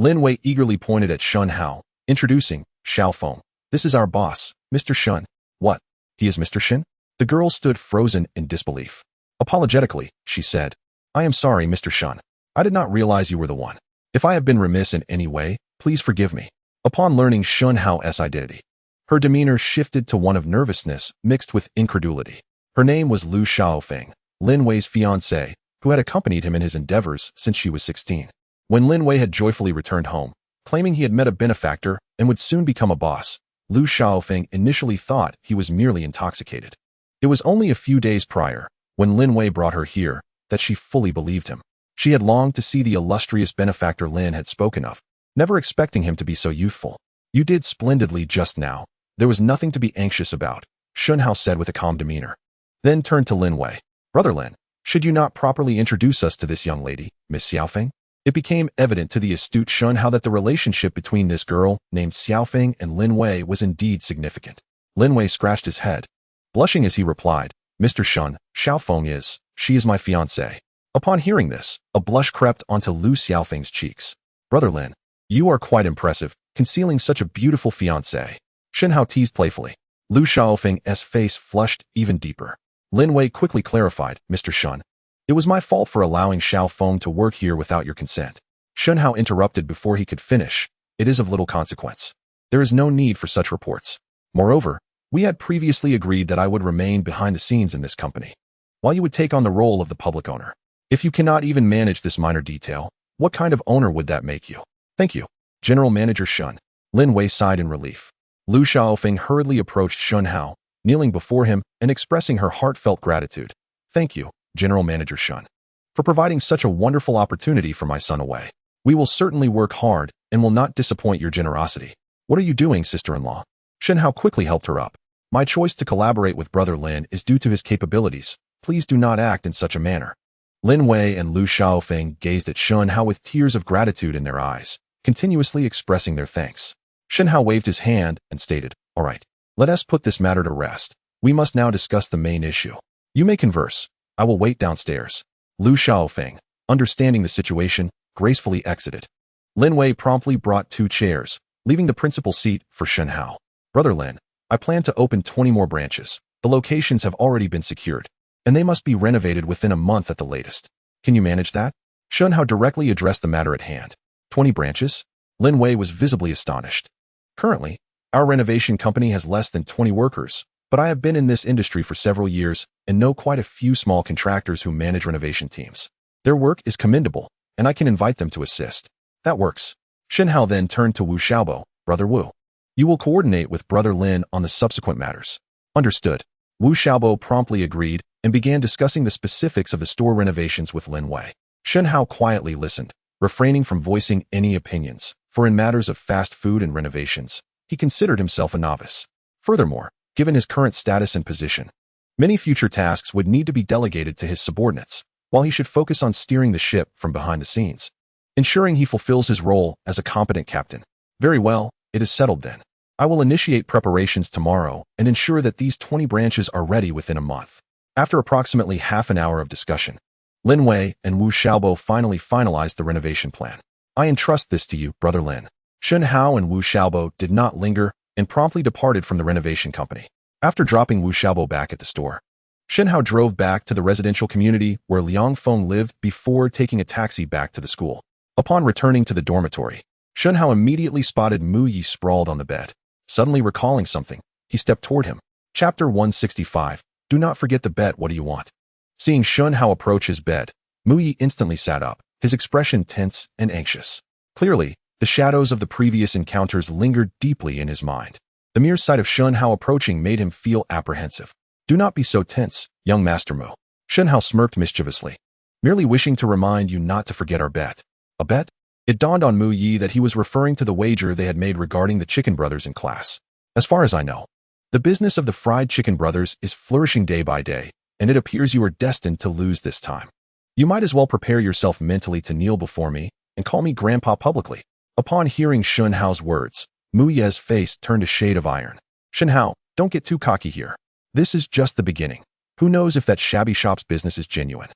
Lin Wei eagerly pointed at Shen Hao, introducing, Xiao Feng. This is our boss, Mr. Shen. What? He is Mr. Shen? The girl stood frozen in disbelief. Apologetically, she said, I am sorry, Mr. Shen. I did not realize you were the one. If I have been remiss in any way, please forgive me. Upon learning Shen Hao's identity, her demeanor shifted to one of nervousness mixed with incredulity. Her name was Lu Xiaofeng, Lin Wei's fiancée, who had accompanied him in his endeavors since she was 16. When Lin Wei had joyfully returned home, claiming he had met a benefactor and would soon become a boss, Lu Xiaofeng initially thought he was merely intoxicated. It was only a few days prior, when Lin Wei brought her here, that she fully believed him. She had longed to see the illustrious benefactor Lin had spoken of, never expecting him to be so youthful. You did splendidly just now. There was nothing to be anxious about, Shen Hao said with a calm demeanor. Then turned to Lin Wei. Brother Lin, should you not properly introduce us to this young lady, Miss Xiaofeng? It became evident to the astute Shen Hao that the relationship between this girl, named Xiaofeng, and Lin Wei was indeed significant. Lin Wei scratched his head, blushing as he replied, Mr. Shen, Xiaofeng she is my fiancée. Upon hearing this, a blush crept onto Lu Xiaofeng's cheeks. Brother Lin, you are quite impressive, concealing such a beautiful fiancée. Shen Hao teased playfully. Lu Xiaofeng's face flushed even deeper. Lin Wei quickly clarified, Mr. Shen, it was my fault for allowing Xiaofeng to work here without your consent. Shen Hao interrupted before he could finish. It is of little consequence. There is no need for such reports. Moreover, we had previously agreed that I would remain behind the scenes in this company, while you would take on the role of the public owner. If you cannot even manage this minor detail, what kind of owner would that make you? Thank you, General Manager Shen. Lin Wei sighed in relief. Lu Xiaofeng hurriedly approached Shen Hao, kneeling before him and expressing her heartfelt gratitude. Thank you, General Manager Shen, for providing such a wonderful opportunity for my son Wei. We will certainly work hard and will not disappoint your generosity. What are you doing, sister-in-law? Shen Hao quickly helped her up. My choice to collaborate with Brother Lin is due to his capabilities. Please do not act in such a manner. Lin Wei and Lu Xiaofeng gazed at Shen Hao with tears of gratitude in their eyes, continuously expressing their thanks. Shen Hao waved his hand and stated, All right, let us put this matter to rest. We must now discuss the main issue. You may converse. I will wait downstairs. Lu Xiaofeng, understanding the situation, gracefully exited. Lin Wei promptly brought 2 chairs, leaving the principal seat for Shen Hao. Brother Lin, I plan to open 20 more branches. The locations have already been secured, and they must be renovated within a month at the latest. Can you manage that? Shen Hao directly addressed the matter at hand. 20 branches? Lin Wei was visibly astonished. Currently, our renovation company has less than 20 workers, but I have been in this industry for several years and know quite a few small contractors who manage renovation teams. Their work is commendable, and I can invite them to assist. That works. Shen Hao then turned to Wu Xiaobo, Brother Wu. You will coordinate with Brother Lin on the subsequent matters. Understood. Wu Xiaobo promptly agreed and began discussing the specifics of the store renovations with Lin Wei. Shen Hao quietly listened, refraining from voicing any opinions, for in matters of fast food and renovations, he considered himself a novice. Furthermore, given his current status and position, many future tasks would need to be delegated to his subordinates, while he should focus on steering the ship from behind the scenes, ensuring he fulfills his role as a competent captain. Very well, it is settled then. I will initiate preparations tomorrow and ensure that these 20 branches are ready within a month. After approximately half an hour of discussion, Lin Wei and Wu Xiaobo finally finalized the renovation plan. I entrust this to you, Brother Lin. Shen Hao and Wu Xiaobo did not linger and promptly departed from the renovation company. After dropping Wu Xiaobo back at the store, Shen Hao drove back to the residential community where Liang Feng lived before taking a taxi back to the school. Upon returning to the dormitory, Shen Hao immediately spotted Mu Yi sprawled on the bed. Suddenly recalling something, he stepped toward him. Chapter 165. Do not forget the bet. What do you want? Seeing Shen Hao approach his bed, Mu Yi instantly sat up, his expression tense and anxious. Clearly, the shadows of the previous encounters lingered deeply in his mind. The mere sight of Shen Hao approaching made him feel apprehensive. Do not be so tense, young Master Mu. Shen Hao smirked mischievously. Merely wishing to remind you not to forget our bet. A bet? It dawned on Mu Yi that he was referring to the wager they had made regarding the Chicken Brothers in class. As far as I know, the business of the Fried Chicken Brothers is flourishing day by day, and it appears you are destined to lose this time. You might as well prepare yourself mentally to kneel before me and call me Grandpa publicly. Upon hearing Shen Hao's words, Mu Yi's face turned a shade of iron. Shen Hao, don't get too cocky here. This is just the beginning. Who knows if that shabby shop's business is genuine?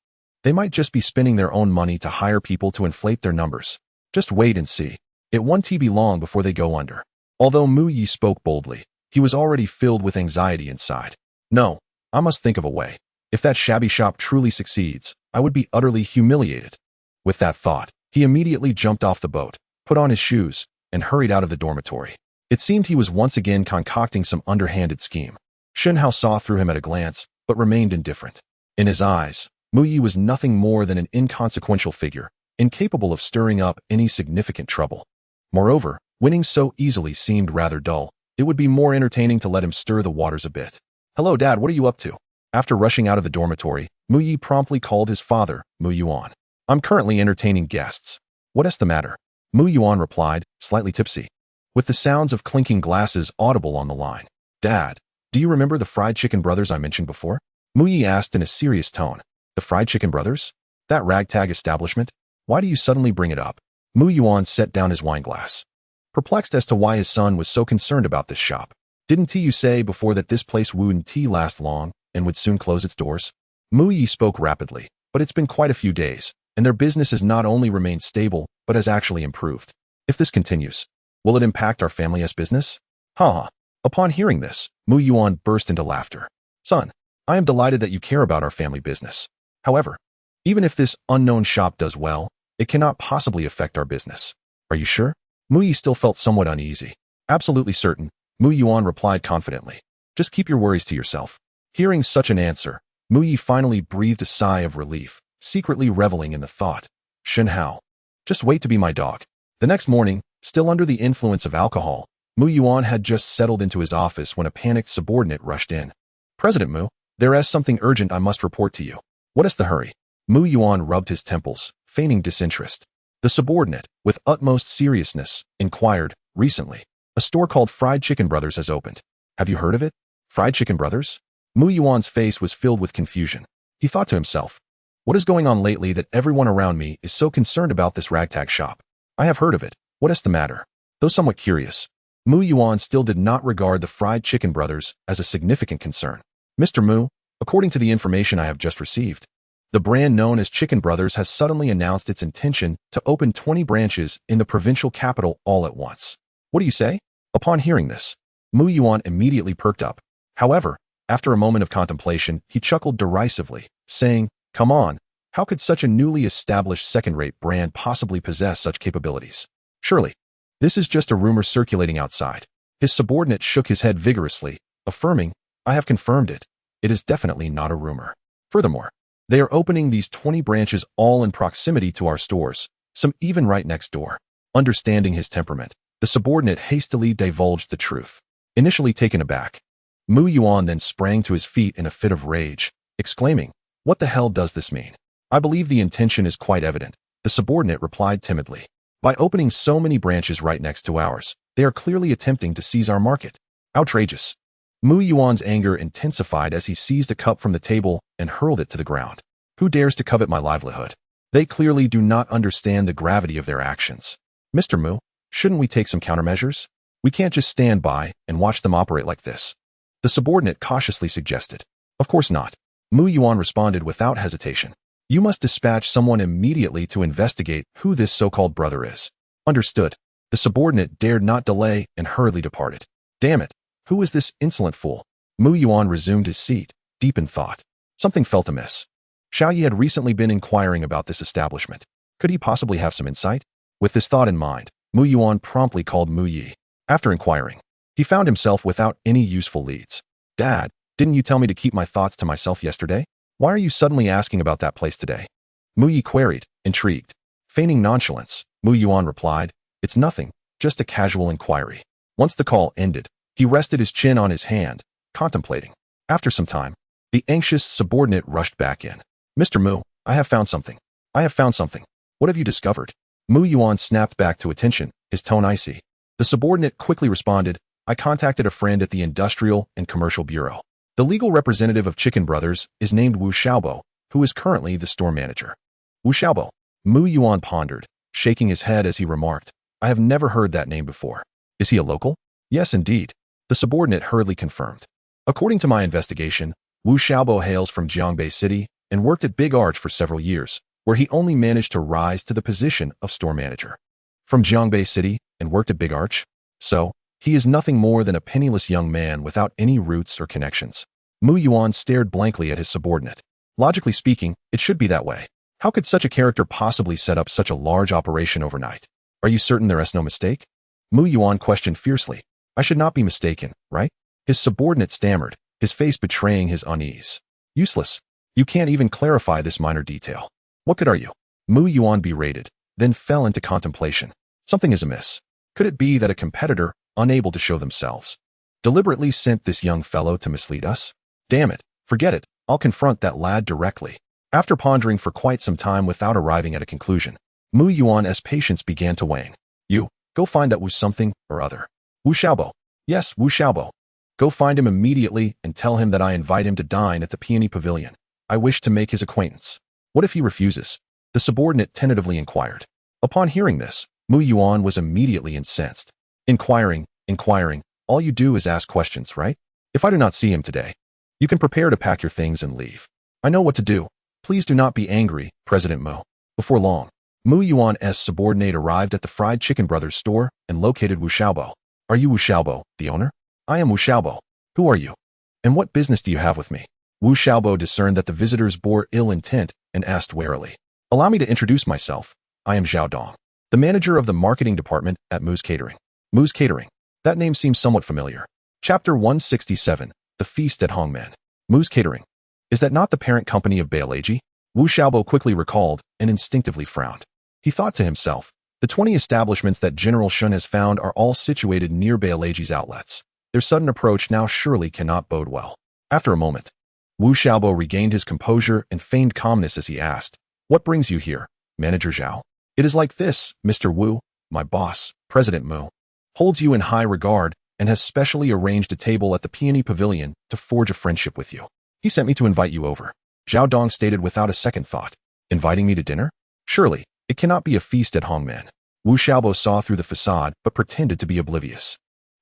They might just be spending their own money to hire people to inflate their numbers. Just wait and see. It won't be long before they go under. Although Mu Yi spoke boldly, he was already filled with anxiety inside. No, I must think of a way. If that shabby shop truly succeeds, I would be utterly humiliated. With that thought, he immediately jumped off the boat, put on his shoes, and hurried out of the dormitory. It seemed he was once again concocting some underhanded scheme. Shen Hao saw through him at a glance, but remained indifferent. In his eyes, Mu Yi was nothing more than an inconsequential figure, incapable of stirring up any significant trouble. Moreover, winning so easily seemed rather dull. It would be more entertaining to let him stir the waters a bit. "Hello, Dad, what are you up to?" After rushing out of the dormitory, Mu Yi promptly called his father, Mu Yuan. "I'm currently entertaining guests." "What's the matter?" Mu Yuan replied, slightly tipsy, with the sounds of clinking glasses audible on the line. "Dad, do you remember the Fried Chicken Brothers I mentioned before?" Mu Yi asked in a serious tone. "The Fried Chicken Brothers? That ragtag establishment? Why do you suddenly bring it up?" Mu Yuan set down his wineglass, perplexed as to why his son was so concerned about this shop. "Didn't you say before that this place wouldn't last long and would soon close its doors?" Mu Yi spoke rapidly, but it's been quite a few days, and their business has not only remained stable, but has actually improved. If this continues, will it impact our family's business? Ha ha. Upon hearing this, Mu Yuan burst into laughter. "Son, I am delighted that you care about our family business. However, even if this unknown shop does well, it cannot possibly affect our business. Are you sure?" Mu Yi still felt somewhat uneasy. "Absolutely certain," Mu Yuan replied confidently. "Just keep your worries to yourself." Hearing such an answer, Mu Yi finally breathed a sigh of relief, secretly reveling in the thought, "Shen Hao, just wait to be my dog." The next morning, still under the influence of alcohol, Mu Yuan had just settled into his office when a panicked subordinate rushed in. "President Mu, there is something urgent I must report to you." "What is the hurry?" Mu Yuan rubbed his temples, feigning disinterest. The subordinate, with utmost seriousness, inquired, "Recently, a store called Fried Chicken Brothers has opened. Have you heard of it?" "Fried Chicken Brothers?" Mu Yuan's face was filled with confusion. He thought to himself, "What is going on lately that everyone around me is so concerned about this ragtag shop? I have heard of it. What is the matter?" Though somewhat curious, Mu Yuan still did not regard the Fried Chicken Brothers as a significant concern. "Mr. Mu, according to the information I have just received, the brand known as Chicken Brothers has suddenly announced its intention to open 20 branches in the provincial capital all at once." "What do you say?" Upon hearing this, Mu Yuan immediately perked up. However, after a moment of contemplation, he chuckled derisively, saying, "Come on, how could such a newly established second-rate brand possibly possess such capabilities? Surely, this is just a rumor circulating outside." His subordinate shook his head vigorously, affirming, "I have confirmed it. It is definitely not a rumor. Furthermore, they are opening these 20 branches all in proximity to our stores, some even right next door." Understanding his temperament, the subordinate hastily divulged the truth. Initially taken aback, Mu Yuan then sprang to his feet in a fit of rage, exclaiming, "What the hell does this mean?" "I believe the intention is quite evident," the subordinate replied timidly. "By opening so many branches right next to ours, they are clearly attempting to seize our market." Outrageous. Mu Yuan's anger intensified as he seized a cup from the table and hurled it to the ground. "Who dares to covet my livelihood? They clearly do not understand the gravity of their actions. Mr. Mu, shouldn't we take some countermeasures? We can't just stand by and watch them operate like this," the subordinate cautiously suggested. "Of course not," Mu Yuan responded without hesitation. "You must dispatch someone immediately to investigate who this so-called brother is." "Understood." The subordinate dared not delay and hurriedly departed. "Damn it, who is this insolent fool?" Mu Yuan resumed his seat, deep in thought. Something felt amiss. Xiao Yi had recently been inquiring about this establishment. Could he possibly have some insight? With this thought in mind, Mu Yuan promptly called Mu Yi. After inquiring, he found himself without any useful leads. "Dad, didn't you tell me to keep my thoughts to myself yesterday? Why are you suddenly asking about that place today?" Mu Yi queried, intrigued. Feigning nonchalance, Mu Yuan replied, "It's nothing, just a casual inquiry." Once the call ended, he rested his chin on his hand, contemplating. After some time, the anxious subordinate rushed back in. "Mr. Mu, I have found something. I have found something. What have you discovered?" Mu Yuan snapped back to attention, his tone icy. The subordinate quickly responded, I contacted a friend at the Industrial and Commercial Bureau. The legal representative of Chicken Brothers is named Wu Xiaobo, who is currently the store manager. Wu Xiaobo. Mu Yuan pondered, shaking his head as he remarked, I have never heard that name before. Is he a local? Yes, indeed. The subordinate hurriedly confirmed. According to my investigation, Wu Xiaobo hails from Jiangbei City and worked at Big Arch for several years, where he only managed to rise to the position of store manager. From Jiangbei City and worked at Big Arch? So, he is nothing more than a penniless young man without any roots or connections. Mu Yuan stared blankly at his subordinate. Logically speaking, it should be that way. How could such a character possibly set up such a large operation overnight? Are you certain there is no mistake? Mu Yuan questioned fiercely. I should not be mistaken, right? His subordinate stammered, his face betraying his unease. Useless. You can't even clarify this minor detail. What good are you? Mu Yuan berated, then fell into contemplation. Something is amiss. Could it be that a competitor, unable to show themselves, deliberately sent this young fellow to mislead us? Damn it, forget it, I'll confront that lad directly. After pondering for quite some time without arriving at a conclusion, Mu Yuan's patience began to wane. You, go find that Wu something or other. Wu Xiaobo. Yes, Wu Xiaobo. Go find him immediately and tell him that I invite him to dine at the Peony Pavilion. I wish to make his acquaintance. What if he refuses? The subordinate tentatively inquired. Upon hearing this, Mu Yuan was immediately incensed. Inquiring, all you do is ask questions, right? If I do not see him today, you can prepare to pack your things and leave. I know what to do. Please do not be angry, President Mu. Before long, Mu Yuan's subordinate arrived at the Fried Chicken Brothers store and located Wu Xiaobo. Are you Wu Xiaobo, the owner? I am Wu Xiaobo. Who are you? And what business do you have with me? Wu Xiaobo discerned that the visitors bore ill intent and asked warily. Allow me to introduce myself. I am Zhao Dong, the manager of the marketing department at Mu's Catering. Mu's Catering. That name seems somewhat familiar. Chapter 167, The Feast at Hongmen. Mu's Catering. Is that not the parent company of Baileji? Wu Xiaobo quickly recalled and instinctively frowned. He thought to himself, the 20 establishments that General Shen has found are all situated near Baileji's outlets. Their sudden approach now surely cannot bode well. After a moment, Wu Xiaobo regained his composure and feigned calmness as he asked, What brings you here, Manager Zhao? It is like this, Mr. Wu, my boss, President Mu, holds you in high regard and has specially arranged a table at the Peony Pavilion to forge a friendship with you. He sent me to invite you over. Zhao Dong stated without a second thought. Inviting me to dinner? Surely, it cannot be a feast at Hongmen. Wu Xiaobo saw through the facade but pretended to be oblivious.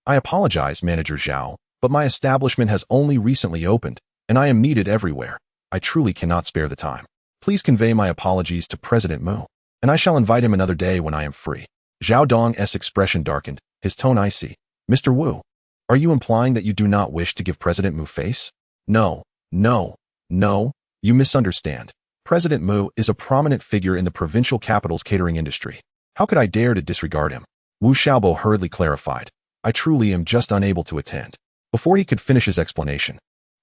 I apologize, Manager Zhao, but my establishment has only recently opened, and I am needed everywhere. I truly cannot spare the time. Please convey my apologies to President Mu, and I shall invite him another day when I am free. Zhao Dong's expression darkened, his tone icy. Mr. Wu, are you implying that you do not wish to give President Mu face? No, you misunderstand. President Mu is a prominent figure in the provincial capital's catering industry. How could I dare to disregard him? Wu Xiaobo hurriedly clarified. I truly am just unable to attend. Before he could finish his explanation,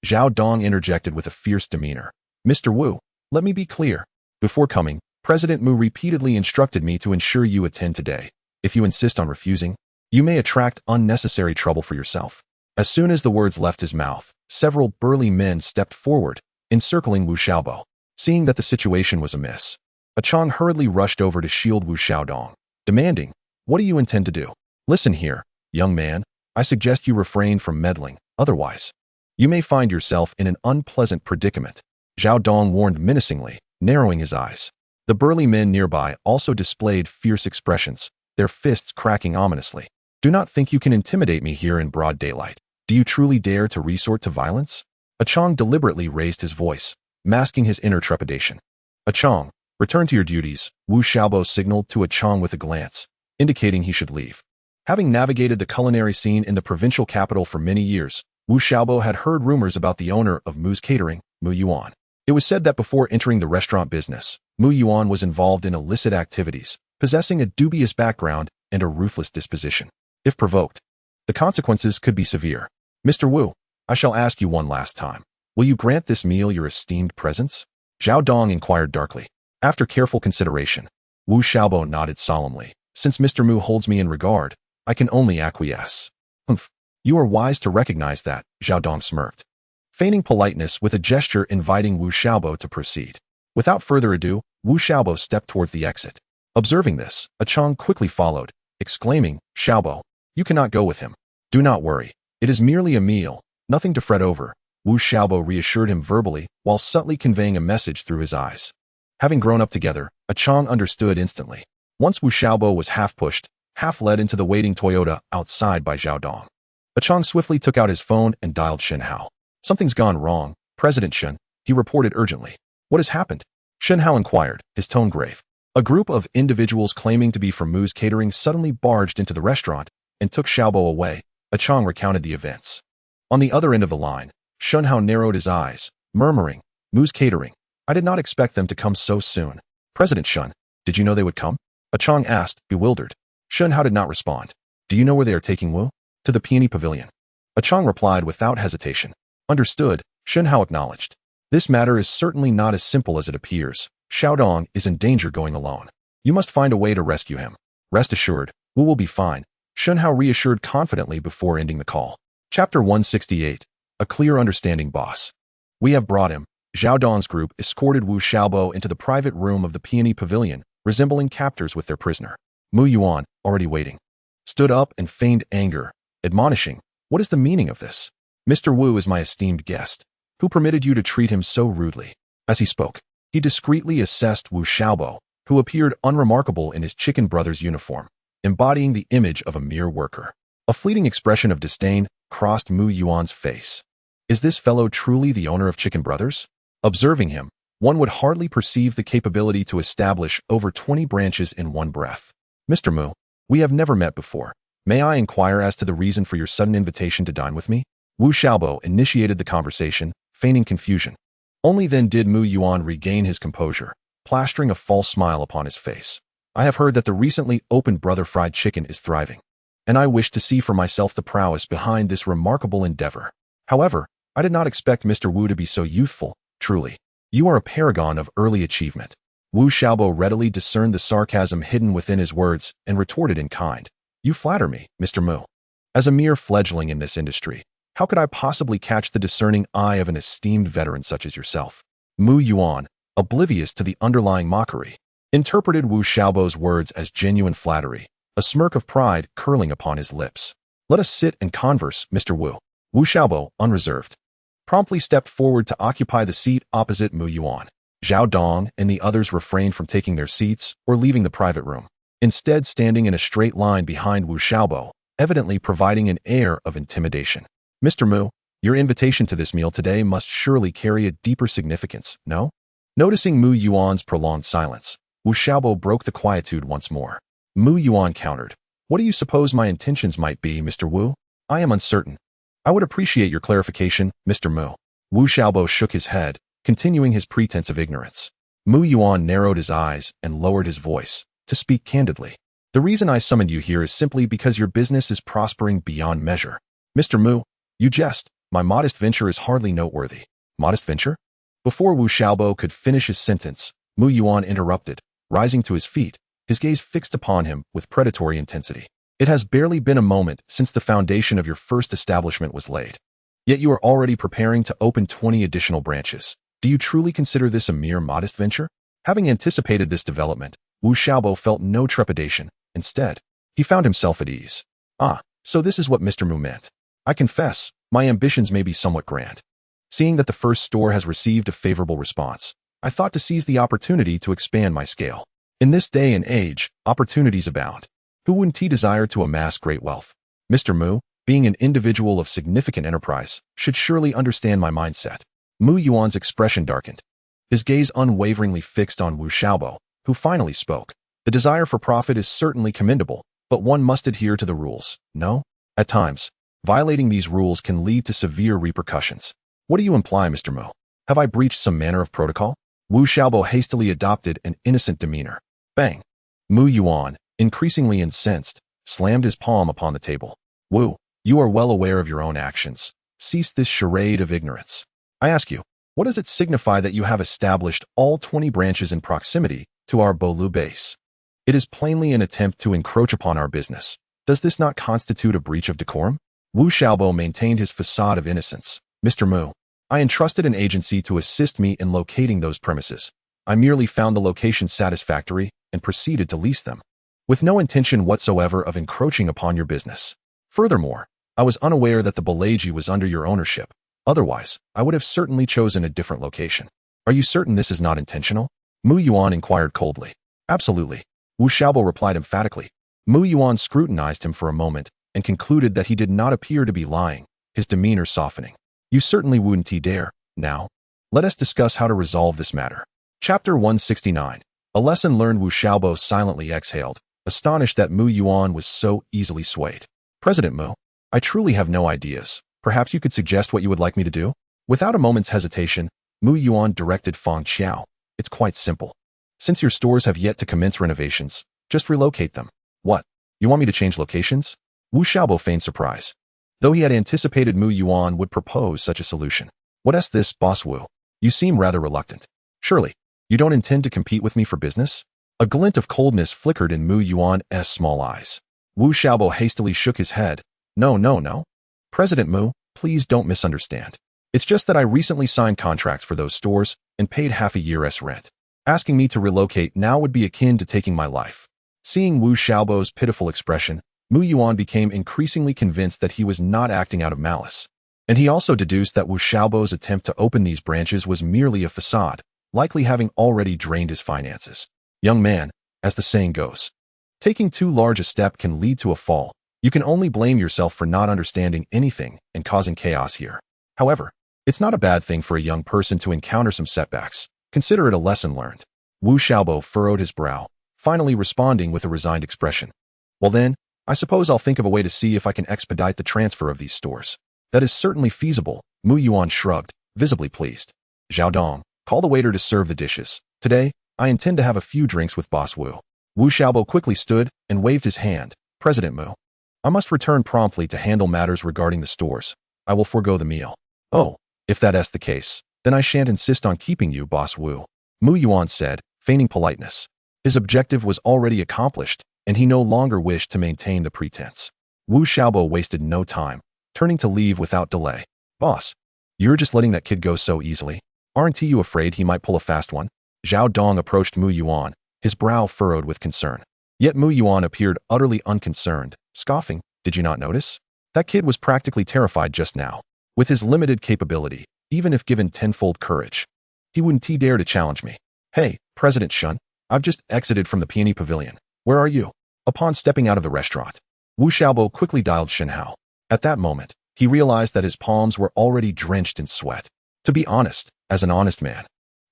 Zhao Dong interjected with a fierce demeanor. Mr. Wu, let me be clear. Before coming, President Mu repeatedly instructed me to ensure you attend today. If you insist on refusing, you may attract unnecessary trouble for yourself. As soon as the words left his mouth, several burly men stepped forward, encircling Wu Xiaobo. Seeing that the situation was amiss, a Chong hurriedly rushed over to shield Wu Xiaodong, demanding, What do you intend to do? Listen here, young man, I suggest you refrain from meddling, otherwise, you may find yourself in an unpleasant predicament. Zhao Dong warned menacingly, narrowing his eyes. The burly men nearby also displayed fierce expressions, their fists cracking ominously. Do not think you can intimidate me here in broad daylight. Do you truly dare to resort to violence? A Chong deliberately raised his voice, masking his inner trepidation. A Chong, return to your duties, Wu Xiaobo signaled to a Chong with a glance, indicating he should leave. Having navigated the culinary scene in the provincial capital for many years, Wu Xiaobo had heard rumors about the owner of Mu's Catering, Mu Yuan. It was said that before entering the restaurant business, Mu Yuan was involved in illicit activities, possessing a dubious background and a ruthless disposition. If provoked, the consequences could be severe. Mr. Wu, I shall ask you one last time. Will you grant this meal your esteemed presence? Zhao Dong inquired darkly. After careful consideration, Wu Xiaobo nodded solemnly. Since Mr. Mu holds me in regard, I can only acquiesce. Humph. You are wise to recognize that, Zhao Dong smirked, feigning politeness with a gesture inviting Wu Xiaobo to proceed. Without further ado, Wu Xiaobo stepped towards the exit. Observing this, a Chang quickly followed, exclaiming, Xiaobo, you cannot go with him. Do not worry. It is merely a meal, nothing to fret over. Wu Xiaobo reassured him verbally while subtly conveying a message through his eyes. Having grown up together, a Chang understood instantly. Once Wu Xiaobo was half pushed, half led into the waiting Toyota outside by Zhao Dong. A Chang swiftly took out his phone and dialed Shen Hao. Something's gone wrong, President Shen, he reported urgently. What has happened? Shen Hao inquired, his tone grave. A group of individuals claiming to be from Mu's catering suddenly barged into the restaurant and took Xiaobo away. A Chang recounted the events. On the other end of the line, Shen Hao narrowed his eyes, murmuring, Mu's catering. I did not expect them to come so soon. President Shen, did you know they would come? A Chang asked, bewildered. Shen Hao did not respond. Do you know where they are taking Wu? To the Peony Pavilion. A Chang replied without hesitation. Understood, Shen Hao acknowledged. This matter is certainly not as simple as it appears. Xiaodong is in danger going alone. You must find a way to rescue him. Rest assured, Wu will be fine, Shen Hao reassured confidently before ending the call. Chapter 168. A clear understanding boss. We have brought him. Zhao Dong's group escorted Wu Xiaobo into the private room of the Peony Pavilion, resembling captors with their prisoner. Mu Yuan, already waiting, stood up and feigned anger, admonishing, what is the meaning of this? Mr. Wu is my esteemed guest. Who permitted you to treat him so rudely? As he spoke, he discreetly assessed Wu Xiaobo, who appeared unremarkable in his chicken brother's uniform, embodying the image of a mere worker. A fleeting expression of disdain crossed Mu Yuan's face. Is this fellow truly the owner of Chicken Brothers? Observing him, one would hardly perceive the capability to establish over 20 branches in one breath. Mr. Mu, we have never met before. May I inquire as to the reason for your sudden invitation to dine with me? Wu Xiaobo initiated the conversation, feigning confusion. Only then did Mu Yuan regain his composure, plastering a false smile upon his face. I have heard that the recently opened Brother Fried Chicken is thriving, and I wish to see for myself the prowess behind this remarkable endeavor. However, I did not expect Mr. Wu to be so youthful, truly. You are a paragon of early achievement. Wu Xiaobo readily discerned the sarcasm hidden within his words and retorted in kind. You flatter me, Mr. Mu. As a mere fledgling in this industry, how could I possibly catch the discerning eye of an esteemed veteran such as yourself? Mu Yuan, oblivious to the underlying mockery, interpreted Wu Xiaobo's words as genuine flattery, a smirk of pride curling upon his lips. Let us sit and converse, Mr. Wu. Wu Xiaobo, unreserved, promptly stepped forward to occupy the seat opposite Mu Yuan. Zhao Dong and the others refrained from taking their seats or leaving the private room, instead standing in a straight line behind Wu Xiaobo, evidently providing an air of intimidation. Mr. Mu, your invitation to this meal today must surely carry a deeper significance, no? Noticing Mu Yuan's prolonged silence, Wu Xiaobo broke the quietude once more. Mu Yuan countered. What do you suppose my intentions might be, Mr. Wu? I am uncertain. I would appreciate your clarification, Mr. Mu. Wu Xiaobo shook his head, continuing his pretense of ignorance. Mu Yuan narrowed his eyes and lowered his voice, to speak candidly. The reason I summoned you here is simply because your business is prospering beyond measure. Mr. Mu, you jest. My modest venture is hardly noteworthy. Modest venture? Before Wu Xiaobo could finish his sentence, Mu Yuan interrupted, rising to his feet, his gaze fixed upon him with predatory intensity. It has barely been a moment since the foundation of your first establishment was laid. Yet you are already preparing to open 20 additional branches. Do you truly consider this a mere modest venture? Having anticipated this development, Wu Xiaobo felt no trepidation. Instead, he found himself at ease. Ah, so this is what Mr. Mu meant. I confess, my ambitions may be somewhat grand. Seeing that the first store has received a favorable response, I thought to seize the opportunity to expand my scale. In this day and age, opportunities abound. Who wouldn't desire to amass great wealth? Mr. Mu, being an individual of significant enterprise, should surely understand my mindset. Mu Yuan's expression darkened, his gaze unwaveringly fixed on Wu Xiaobo, who finally spoke. The desire for profit is certainly commendable, but one must adhere to the rules, no? At times, violating these rules can lead to severe repercussions. What do you imply, Mr. Mu? Have I breached some manner of protocol? Wu Xiaobo hastily adopted an innocent demeanor. Bang! Mu Yuan, increasingly incensed, slammed his palm upon the table. Wu, you are well aware of your own actions. Cease this charade of ignorance. I ask you, what does it signify that you have established all 20 branches in proximity to our Bolu base? It is plainly an attempt to encroach upon our business. Does this not constitute a breach of decorum? Wu Xiaobo maintained his facade of innocence. Mr. Mu, I entrusted an agency to assist me in locating those premises. I merely found the location satisfactory and proceeded to lease them, with no intention whatsoever of encroaching upon your business. Furthermore, I was unaware that the Balaji was under your ownership. Otherwise, I would have certainly chosen a different location. Are you certain this is not intentional? Mu Yuan inquired coldly. Absolutely. Wu Xiaobo replied emphatically. Mu Yuan scrutinized him for a moment and concluded that he did not appear to be lying, his demeanor softening. You certainly wouldn't dare. Now, let us discuss how to resolve this matter. Chapter 169. A lesson learned. Wu Xiaobo silently exhaled, astonished that Mu Yuan was so easily swayed. President Mu, I truly have no ideas. Perhaps you could suggest what you would like me to do? Without a moment's hesitation, Mu Yuan directed Fang Qiao. It's quite simple. Since your stores have yet to commence renovations, just relocate them. What? You want me to change locations? Wu Xiaobo feigned surprise, though he had anticipated Mu Yuan would propose such a solution. What's this, Boss Wu? You seem rather reluctant. Surely, you don't intend to compete with me for business? A glint of coldness flickered in Mu Yuan's small eyes. Wu Xiaobo hastily shook his head. No. President Mu, please don't misunderstand. It's just that I recently signed contracts for those stores and paid half a year's rent. Asking me to relocate now would be akin to taking my life. Seeing Wu Xiaobo's pitiful expression, Mu Yuan became increasingly convinced that he was not acting out of malice. And he also deduced that Wu Xiaobo's attempt to open these branches was merely a facade, likely having already drained his finances. Young man, as the saying goes, taking too large a step can lead to a fall. You can only blame yourself for not understanding anything and causing chaos here. However, it's not a bad thing for a young person to encounter some setbacks. Consider it a lesson learned. Wu Xiaobo furrowed his brow, finally responding with a resigned expression. Well then, I suppose I'll think of a way to see if I can expedite the transfer of these stores. That is certainly feasible. Mu Yuan shrugged, visibly pleased. Zhao Dong, call the waiter to serve the dishes. Today, I intend to have a few drinks with Boss Wu. Wu Xiaobo quickly stood and waved his hand. President Mu, I must return promptly to handle matters regarding the stores. I will forego the meal. Oh, if that's the case, then I shan't insist on keeping you, Boss Wu. Mu Yuan said, feigning politeness. His objective was already accomplished, and he no longer wished to maintain the pretense. Wu Xiaobo wasted no time, turning to leave without delay. Boss, you're just letting that kid go so easily. Aren't you afraid he might pull a fast one? Zhao Dong approached Mu Yuan, his brow furrowed with concern. Yet Mu Yuan appeared utterly unconcerned, scoffing. Did you not notice? That kid was practically terrified just now. With his limited capability, even if given tenfold courage, he wouldn't dare to challenge me. Hey, President Shen, I've just exited from the Peony Pavilion. Where are you? Upon stepping out of the restaurant, Wu Xiaobo quickly dialed Shen Hao. At that moment, he realized that his palms were already drenched in sweat. To be honest, as an honest man,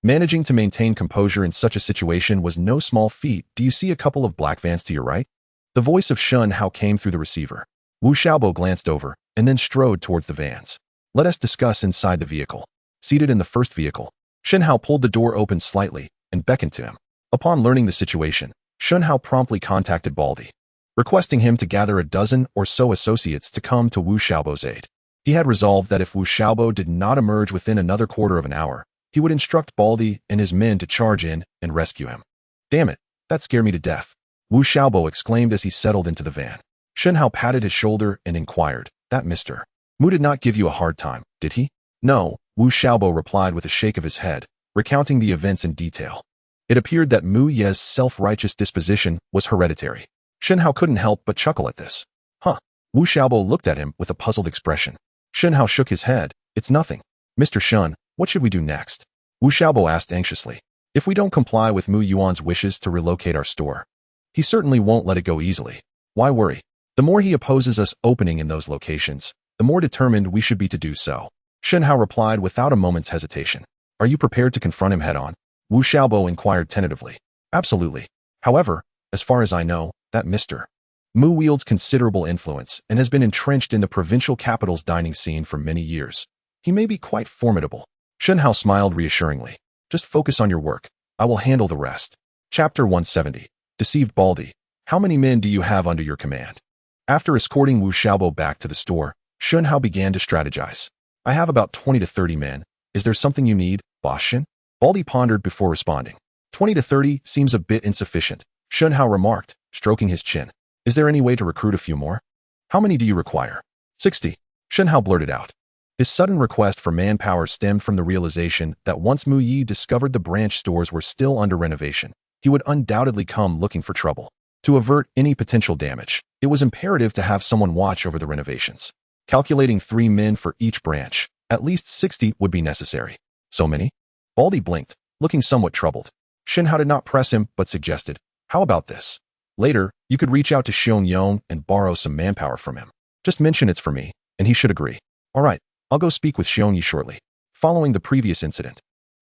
managing to maintain composure in such a situation was no small feat. Do you see a couple of black vans to your right? The voice of Shen Hao came through the receiver. Wu Xiaobo glanced over and then strode towards the vans. Let us discuss inside the vehicle. Seated in the first vehicle, Shen Hao pulled the door open slightly and beckoned to him. Upon learning the situation, Shen Hao promptly contacted Baldi, requesting him to gather a dozen or so associates to come to Wu Xiaobo's aid. He had resolved that if Wu Xiaobo did not emerge within another quarter of an hour, he would instruct Baldi and his men to charge in and rescue him. Damn it, that scared me to death, Wu Xiaobo exclaimed as he settled into the van. Shen Hao patted his shoulder and inquired, that Mr. Mu did not give you a hard time, did he? No, Wu Xiaobo replied with a shake of his head, recounting the events in detail. It appeared that Mu Ye's self-righteous disposition was hereditary. Shen Hao couldn't help but chuckle at this. Huh. Wu Xiaobo looked at him with a puzzled expression. Shen Hao shook his head. It's nothing. Mr. Shen, what should we do next? Wu Xiaobo asked anxiously. If we don't comply with Mu Yuan's wishes to relocate our store, he certainly won't let it go easily. Why worry? The more he opposes us opening in those locations, the more determined we should be to do so. Shen Hao replied without a moment's hesitation. Are you prepared to confront him head-on? Wu Xiaobo inquired tentatively. Absolutely. However, as far as I know, that Mr. Mu wields considerable influence and has been entrenched in the provincial capital's dining scene for many years. He may be quite formidable. Shen Hao smiled reassuringly. Just focus on your work. I will handle the rest. Chapter 170. Deceived Baldi. How many men do you have under your command? After escorting Wu Xiaobo back to the store, Shen Hao began to strategize. I have about 20 to 30 men. Is there something you need, Boss Shen? Baldi pondered before responding. 20 to 30 seems a bit insufficient, Shen Hao remarked, stroking his chin. Is there any way to recruit a few more? How many do you require? 60. Shen Hao blurted out. His sudden request for manpower stemmed from the realization that once Mu Yi discovered the branch stores were still under renovation, he would undoubtedly come looking for trouble. To avert any potential damage, it was imperative to have someone watch over the renovations. Calculating 3 men for each branch, at least 60 would be necessary. So many? Baldy blinked, looking somewhat troubled. Shen Hao did not press him, but suggested, "How about this? Later, you could reach out to Xiong Yong and borrow some manpower from him. Just mention it's for me, and he should agree. All right, I'll go speak with Xiong Yi shortly." Following the previous incident,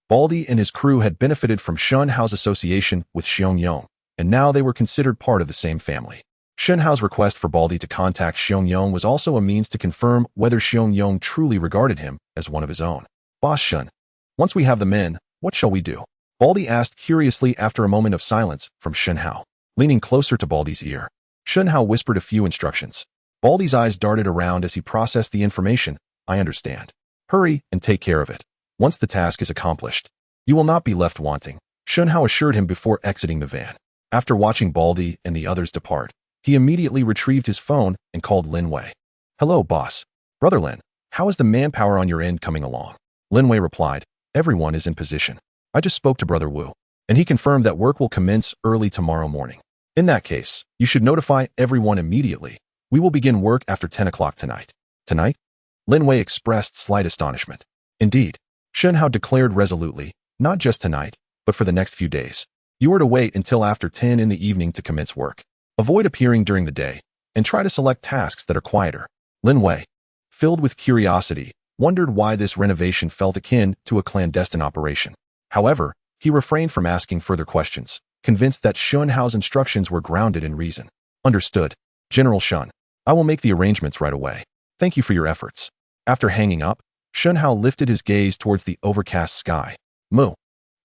Baldy and his crew had benefited from Shen Hao's association with Xiong Yong, and now they were considered part of the same family. Shen Hao's request for Baldy to contact Xiong Yong was also a means to confirm whether Xiong Yong truly regarded him as one of his own. "Boss Shen, once we have the men, what shall we do?" Baldy asked curiously after a moment of silence from Shen Hao. Leaning closer to Baldy's ear, Shen Hao whispered a few instructions. Baldy's eyes darted around as he processed the information. "I understand. Hurry and take care of it. Once the task is accomplished, you will not be left wanting," Shen Hao assured him before exiting the van. After watching Baldy and the others depart, he immediately retrieved his phone and called Lin Wei. "Hello, boss. Brother Lin, how is the manpower on your end coming along?" Lin Wei replied, "Everyone is in position. I just spoke to Brother Wu, and he confirmed that work will commence early tomorrow morning. In that case, you should notify everyone immediately. We will begin work after 10 o'clock tonight." "Tonight?" Lin Wei expressed slight astonishment. "Indeed," Shen Hao declared resolutely, "not just tonight, but for the next few days. You are to wait until after 10 in the evening to commence work. Avoid appearing during the day, and try to select tasks that are quieter." Lin Wei, filled with curiosity, wondered why this renovation felt akin to a clandestine operation. However, he refrained from asking further questions, convinced that Shen Hao's instructions were grounded in reason. "Understood, General Shen. I will make the arrangements right away. Thank you for your efforts." After hanging up, Shen Hao lifted his gaze towards the overcast sky. "Mu,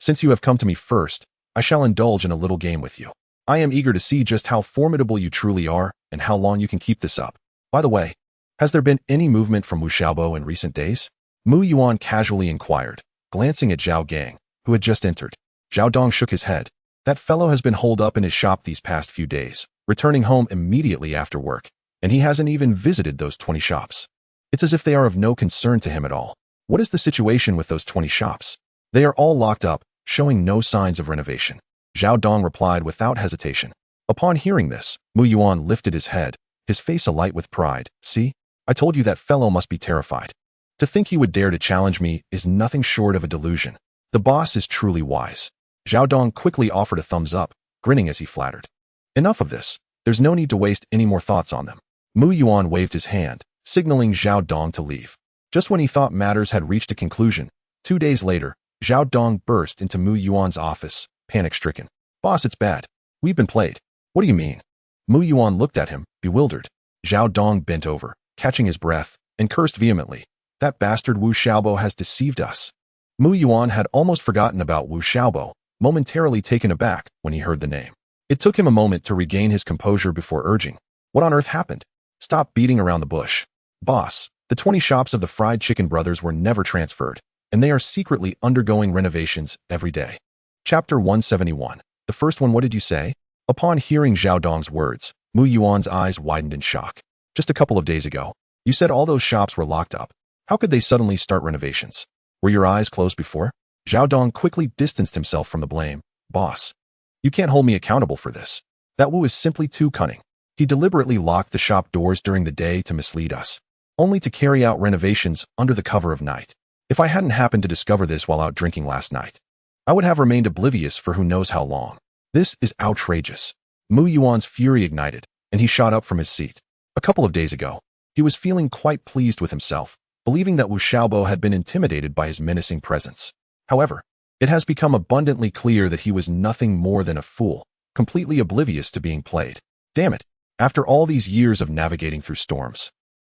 since you have come to me first, I shall indulge in a little game with you. I am eager to see just how formidable you truly are and how long you can keep this up. By the way, has there been any movement from Wu Xiaobo in recent days?" Mu Yuan casually inquired, glancing at Zhao Gang, who had just entered. Zhao Dong shook his head. "That fellow has been holed up in his shop these past few days, returning home immediately after work, and he hasn't even visited those 20 shops. It's as if they are of no concern to him at all. What is the situation with those 20 shops?" "They are all locked up, showing no signs of renovation," Zhao Dong replied without hesitation. Upon hearing this, Mu Yuan lifted his head, his face alight with pride. "See? I told you that fellow must be terrified. To think he would dare to challenge me is nothing short of a delusion. The boss is truly wise." Zhao Dong quickly offered a thumbs up, grinning as he flattered. "Enough of this. There's no need to waste any more thoughts on them." Mu Yuan waved his hand, signaling Zhao Dong to leave. Just when he thought matters had reached a conclusion, 2 days later, Zhao Dong burst into Mu Yuan's office, panic-stricken. "Boss, it's bad. We've been played." "What do you mean?" Mu Yuan looked at him, bewildered. Zhao Dong bent over, catching his breath, and cursed vehemently. "That bastard Wu Xiaobo has deceived us." Mu Yuan had almost forgotten about Wu Xiaobo, momentarily taken aback when he heard the name. It took him a moment to regain his composure before urging, "What on earth happened? Stop beating around the bush. Boss, the 20 shops of the Fried Chicken Brothers were never transferred, and they are secretly undergoing renovations every day." Chapter 171. The first one, what did you say? Upon hearing Zhao Dong's words, Mu Yuan's eyes widened in shock. "Just a couple of days ago, you said all those shops were locked up. How could they suddenly start renovations? Were your eyes closed before?" Zhao Dong quickly distanced himself from the blame. "Boss, you can't hold me accountable for this. That Wu is simply too cunning. He deliberately locked the shop doors during the day to mislead us, only to carry out renovations under the cover of night. If I hadn't happened to discover this while out drinking last night, I would have remained oblivious for who knows how long. This is outrageous." Mu Yuan's fury ignited, and he shot up from his seat. A couple of days ago, he was feeling quite pleased with himself, believing that Wu Xiaobo had been intimidated by his menacing presence. However, it has become abundantly clear that he was nothing more than a fool, completely oblivious to being played. Damn it, after all these years of navigating through storms,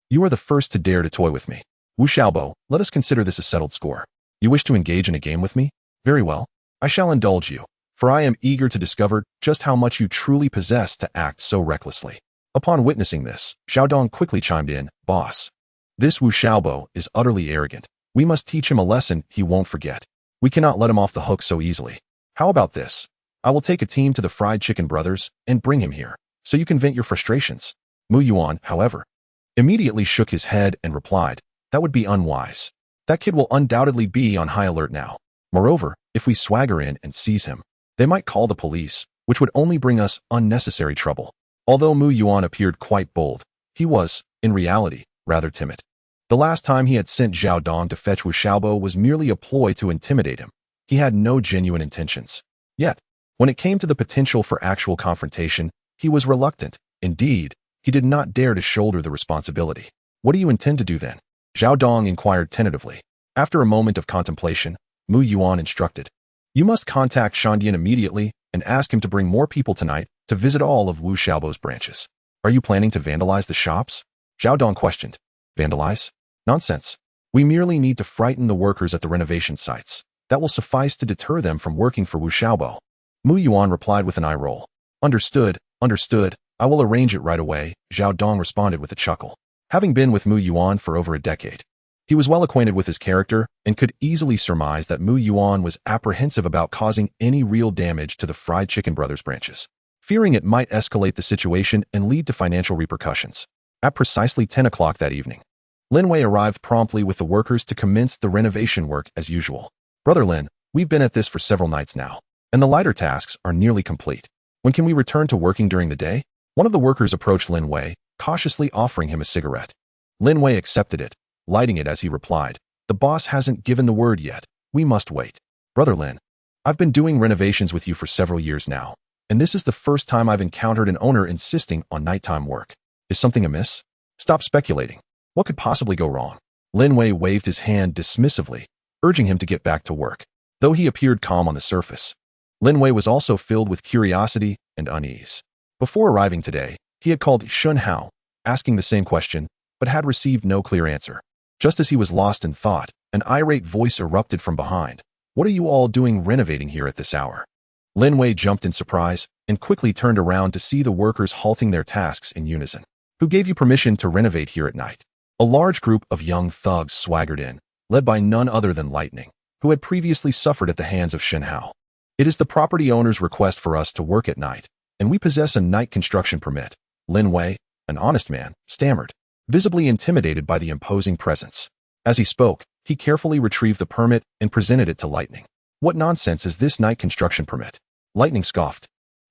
you are the first to dare to toy with me. Wu Xiaobo, let us consider this a settled score. You wish to engage in a game with me? Very well, I shall indulge you, for I am eager to discover just how much you truly possess to act so recklessly. Upon witnessing this, Zhao Dong quickly chimed in, "Boss, this Wu Xiaobo is utterly arrogant. We must teach him a lesson he won't forget. We cannot let him off the hook so easily. How about this? I will take a team to the Fried Chicken Brothers and bring him here, so you can vent your frustrations." Mu Yuan, however, immediately shook his head and replied, That would be unwise. That kid will undoubtedly be on high alert now. Moreover, if we swagger in and seize him, they might call the police, which would only bring us unnecessary trouble. Although Mu Yuan appeared quite bold, he was, in reality, rather timid. The last time he had sent Zhao Dong to fetch Wu Xiaobo was merely a ploy to intimidate him. He had no genuine intentions. Yet, when it came to the potential for actual confrontation, he was reluctant. Indeed, he did not dare to shoulder the responsibility. What do you intend to do then? Zhao Dong inquired tentatively. After a moment of contemplation, Mu Yuan instructed, "You must contact Shandian immediately and ask him to bring more people tonight to visit all of Wu Xiaobo's branches." "Are you planning to vandalize the shops?" Zhao Dong questioned. "Vandalize? Nonsense. We merely need to frighten the workers at the renovation sites. That will suffice to deter them from working for Wu Xiaobo." Mu Yuan replied with an eye roll. Understood, understood. I will arrange it right away," Zhao Dong responded with a chuckle. Having been with Mu Yuan for over a decade, he was well acquainted with his character and could easily surmise that Mu Yuan was apprehensive about causing any real damage to the Fried Chicken Brothers branches, fearing it might escalate the situation and lead to financial repercussions. At precisely 10 o'clock that evening, Lin Wei arrived promptly with the workers to commence the renovation work as usual. "Brother Lin, we've been at this for several nights now, and the lighter tasks are nearly complete. When can we return to working during the day?" One of the workers approached Lin Wei, cautiously offering him a cigarette. Lin Wei accepted it, lighting it as he replied, "The boss hasn't given the word yet. We must wait." "Brother Lin, I've been doing renovations with you for several years now, and this is the first time I've encountered an owner insisting on nighttime work. Is something amiss? Stop speculating. What could possibly go wrong?" Lin Wei waved his hand dismissively, urging him to get back to work. Though he appeared calm on the surface, Lin Wei was also filled with curiosity and unease. Before arriving today, he had called Shen Hao, asking the same question, but had received no clear answer. Just as he was lost in thought, an irate voice erupted from behind. "What are you all doing renovating here at this hour?" Lin Wei jumped in surprise and quickly turned around to see the workers halting their tasks in unison. "Who gave you permission to renovate here at night?" A large group of young thugs swaggered in, led by none other than Lightning, who had previously suffered at the hands of Shen Hao. "It is the property owner's request for us to work at night, and we possess a night construction permit." Lin Wei, an honest man, stammered, visibly intimidated by the imposing presence. As he spoke, he carefully retrieved the permit and presented it to Lightning. "What nonsense is this night construction permit?" Lightning scoffed,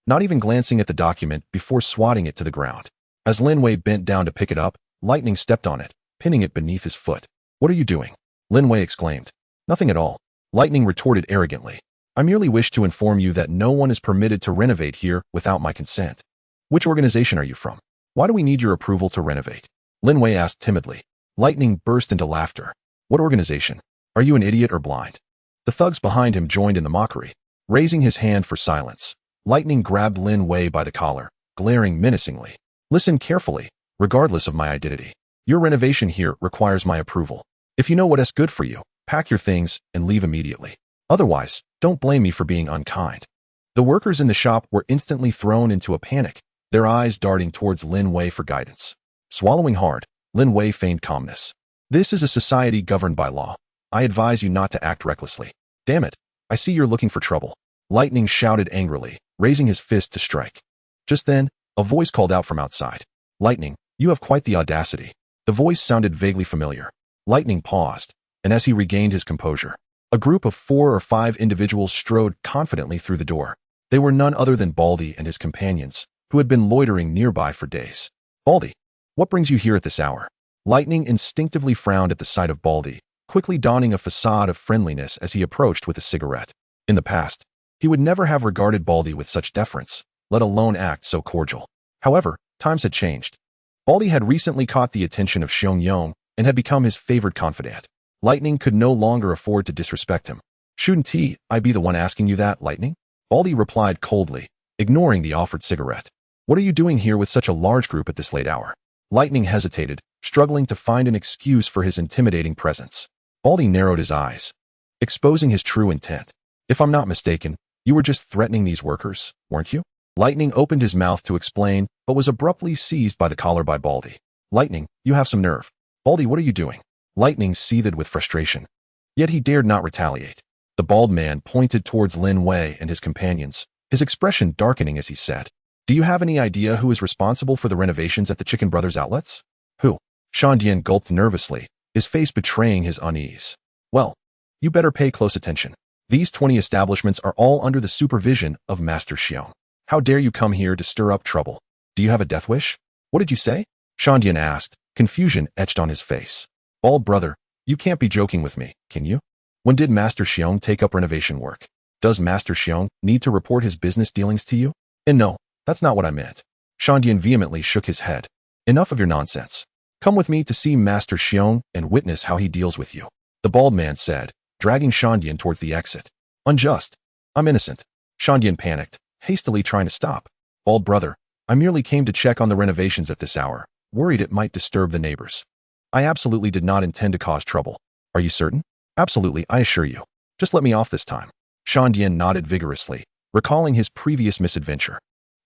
not even glancing at the document before swatting it to the ground. As Lin Wei bent down to pick it up, Lightning stepped on it, pinning it beneath his foot. "What are you doing?" Lin Wei exclaimed. "Nothing at all," Lightning retorted arrogantly. "I merely wish to inform you that no one is permitted to renovate here without my consent." "Which organization are you from? Why do we need your approval to renovate?" Lin Wei asked timidly. Lightning burst into laughter. "What organization? Are you an idiot or blind?" The thugs behind him joined in the mockery. Raising his hand for silence, Lightning grabbed Lin Wei by the collar, glaring menacingly. "Listen carefully, regardless of my identity. Your renovation here requires my approval. If you know what is good for you, pack your things and leave immediately. Otherwise, don't blame me for being unkind." The workers in the shop were instantly thrown into a panic, their eyes darting towards Lin Wei for guidance. Swallowing hard, Lin Wei feigned calmness. "This is a society governed by law. I advise you not to act recklessly." "Damn it, I see you're looking for trouble," Lightning shouted angrily, raising his fist to strike. Just then, a voice called out from outside. "Lightning, you have quite the audacity." The voice sounded vaguely familiar. Lightning paused, and as he regained his composure, a group of 4 or 5 individuals strode confidently through the door. They were none other than Baldy and his companions, who had been loitering nearby for days. "Baldy, what brings you here at this hour?" Lightning instinctively frowned at the sight of Baldy, quickly donning a facade of friendliness as he approached with a cigarette. In the past, he would never have regarded Baldy with such deference, let alone act so cordial. However, times had changed. Baldy had recently caught the attention of Xiong Yong and had become his favored confidant. Lightning could no longer afford to disrespect him. "Shouldn't I be the one asking you that, Lightning?" Baldy replied coldly, ignoring the offered cigarette. "What are you doing here with such a large group at this late hour?" Lightning hesitated, struggling to find an excuse for his intimidating presence. Baldy narrowed his eyes, exposing his true intent. "If I'm not mistaken, you were just threatening these workers, weren't you?" Lightning opened his mouth to explain, but was abruptly seized by the collar by Baldy. "Lightning, you have some nerve." "Baldy, what are you doing?" Lightning seethed with frustration. Yet he dared not retaliate. The bald man pointed towards Lin Wei and his companions, his expression darkening as he said, "Do you have any idea who is responsible for the renovations at the Chicken Brothers outlets?" "Who?" Shandian gulped nervously, his face betraying his unease. Well, you better pay close attention. These 20 establishments are all under the supervision of Master Xiong. How dare you come here to stir up trouble? Do you have a death wish? What did you say? Shandian asked, confusion etched on his face. Bald brother, you can't be joking with me, can you? When did Master Xiong take up renovation work? Does Master Xiong need to report his business dealings to you? And no, that's not what I meant. Shandian vehemently shook his head. Enough of your nonsense. Come with me to see Master Xiong and witness how he deals with you. The bald man said, dragging Shandian towards the exit. Unjust. I'm innocent. Shandian panicked, hastily trying to stop. Bald brother, I merely came to check on the renovations at this hour, worried it might disturb the neighbors. I absolutely did not intend to cause trouble. Are you certain? Absolutely, I assure you. Just let me off this time. Shandian nodded vigorously, recalling his previous misadventure.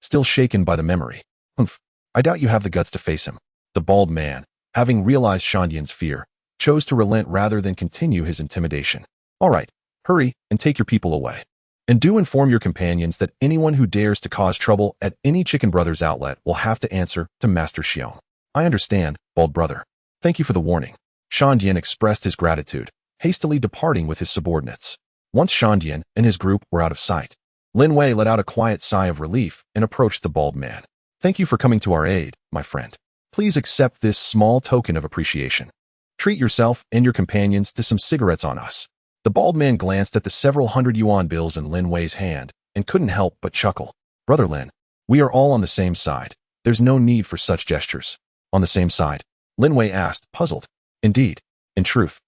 Still shaken by the memory. Humph, I doubt you have the guts to face him. The bald man, having realized Shandian's fear, chose to relent rather than continue his intimidation. All right, hurry and take your people away. And do inform your companions that anyone who dares to cause trouble at any Chicken Brothers outlet will have to answer to Master Xiong. I understand, bald brother. Thank you for the warning. Shandian expressed his gratitude, hastily departing with his subordinates. Once Shandian and his group were out of sight, Lin Wei let out a quiet sigh of relief and approached the bald man. Thank you for coming to our aid, my friend. Please accept this small token of appreciation. Treat yourself and your companions to some cigarettes on us. The bald man glanced at the several hundred yuan bills in Lin Wei's hand and couldn't help but chuckle. Brother Lin, we are all on the same side. There's no need for such gestures. On the same side? Lin Wei asked, puzzled. Indeed. In truth,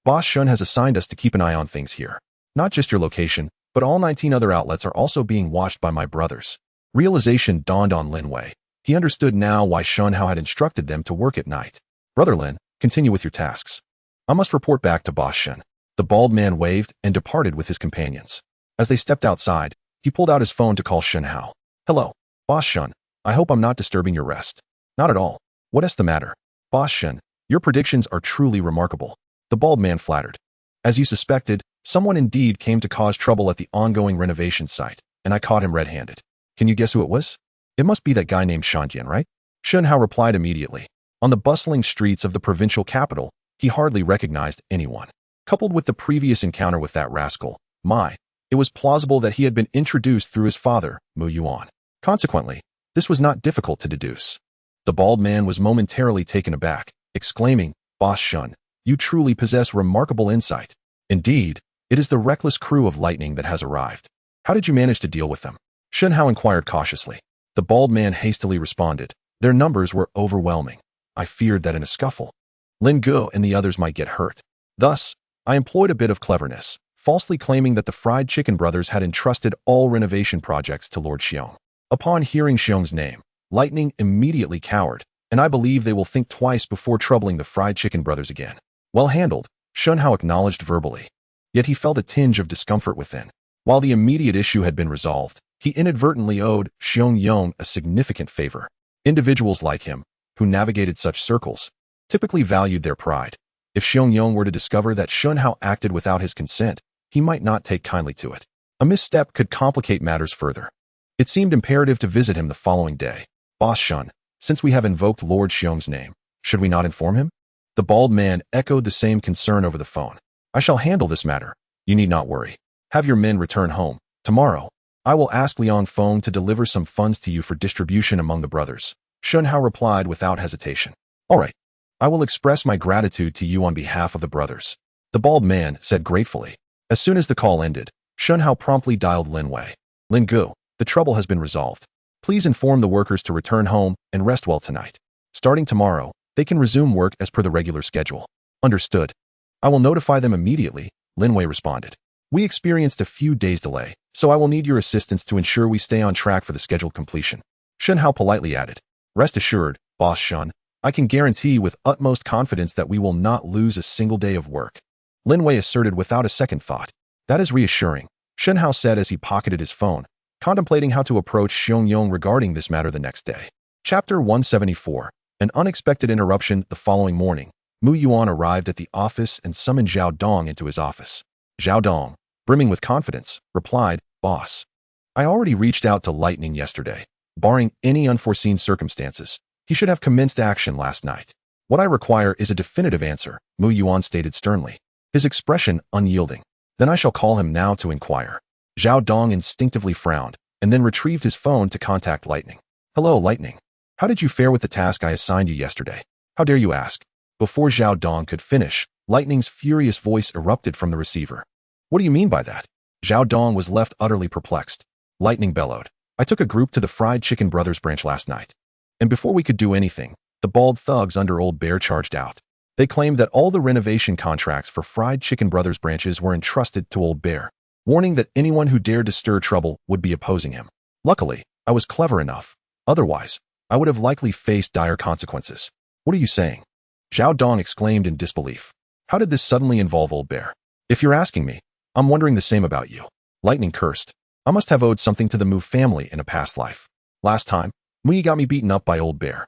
Boss Shen has assigned us to keep an eye on things here. Not just your location, but all 19 other outlets are also being watched by my brothers. Realization dawned on Lin Wei. He understood now why Shen Hao had instructed them to work at night. Brother Lin, continue with your tasks. I must report back to Boss Shen. The bald man waved and departed with his companions. As they stepped outside, he pulled out his phone to call Shen Hao. Hello, Boss Shen. I hope I'm not disturbing your rest. Not at all. What's the matter? Boss Shen, your predictions are truly remarkable. The bald man flattered. As you suspected, someone indeed came to cause trouble at the ongoing renovation site, and I caught him red-handed. Can you guess who it was? It must be that guy named Shandian, right? Shen Hao replied immediately. On the bustling streets of the provincial capital, he hardly recognized anyone. Coupled with the previous encounter with that rascal, it was plausible that he had been introduced through his father, Mu Yuan. Consequently, this was not difficult to deduce. The bald man was momentarily taken aback, exclaiming, Boss Shen, you truly possess remarkable insight. Indeed, it is the reckless crew of lightning that has arrived. How did you manage to deal with them? Shen Hao inquired cautiously. The bald man hastily responded. Their numbers were overwhelming. I feared that in a scuffle, Lin Guo and the others might get hurt. Thus, I employed a bit of cleverness, falsely claiming that the Fried Chicken Brothers had entrusted all renovation projects to Lord Xiong. Upon hearing Xiong's name, Lightning immediately cowered, and I believe they will think twice before troubling the Fried Chicken Brothers again. Well handled, Shen Hao acknowledged verbally. Yet he felt a tinge of discomfort within. While the immediate issue had been resolved, he inadvertently owed Xiong Yong a significant favor. Individuals like him, who navigated such circles, typically valued their pride. If Xiong Yong were to discover that Shen Hao acted without his consent, he might not take kindly to it. A misstep could complicate matters further. It seemed imperative to visit him the following day. Boss Shen, since we have invoked Lord Xiong's name, should we not inform him? The bald man echoed the same concern over the phone. I shall handle this matter. You need not worry. Have your men return home. Tomorrow, I will ask Liang Feng to deliver some funds to you for distribution among the brothers. Shen Hao replied without hesitation. All right. I will express my gratitude to you on behalf of the brothers. The bald man said gratefully. As soon as the call ended, Shen Hao promptly dialed Lin Wei. Lin Guo, the trouble has been resolved. Please inform the workers to return home and rest well tonight. Starting tomorrow, they can resume work as per the regular schedule. Understood. I will notify them immediately, Lin Wei responded. We experienced a few days delay, so I will need your assistance to ensure we stay on track for the scheduled completion. Shen Hao politely added. Rest assured, Boss Shen, I can guarantee with utmost confidence that we will not lose a single day of work. Lin Wei asserted without a second thought. That is reassuring, Shen Hao said as he pocketed his phone, contemplating how to approach Xiong Yong regarding this matter the next day. Chapter 174. An unexpected interruption. The following morning, Mu Yuan arrived at the office and summoned Zhao Dong into his office. Zhao Dong, brimming with confidence, replied, Boss, I already reached out to Lightning yesterday. Barring any unforeseen circumstances, he should have commenced action last night. What I require is a definitive answer, Mu Yuan stated sternly, his expression unyielding. Then I shall call him now to inquire. Zhao Dong instinctively frowned, and then retrieved his phone to contact Lightning. Hello, Lightning. How did you fare with the task I assigned you yesterday? How dare you ask? Before Zhao Dong could finish, Lightning's furious voice erupted from the receiver. What do you mean by that? Zhao Dong was left utterly perplexed. Lightning bellowed. I took a group to the Fried Chicken Brothers branch last night. And before we could do anything, the bald thugs under Old Bear charged out. They claimed that all the renovation contracts for Fried Chicken Brothers branches were entrusted to Old Bear, warning that anyone who dared to stir trouble would be opposing him. Luckily, I was clever enough. Otherwise, I would have likely faced dire consequences. What are you saying? Zhao Dong exclaimed in disbelief. How did this suddenly involve Old Bear? If you're asking me, I'm wondering the same about you. Lightning cursed. I must have owed something to the Mu family in a past life. Last time, Mu got me beaten up by Old Bear.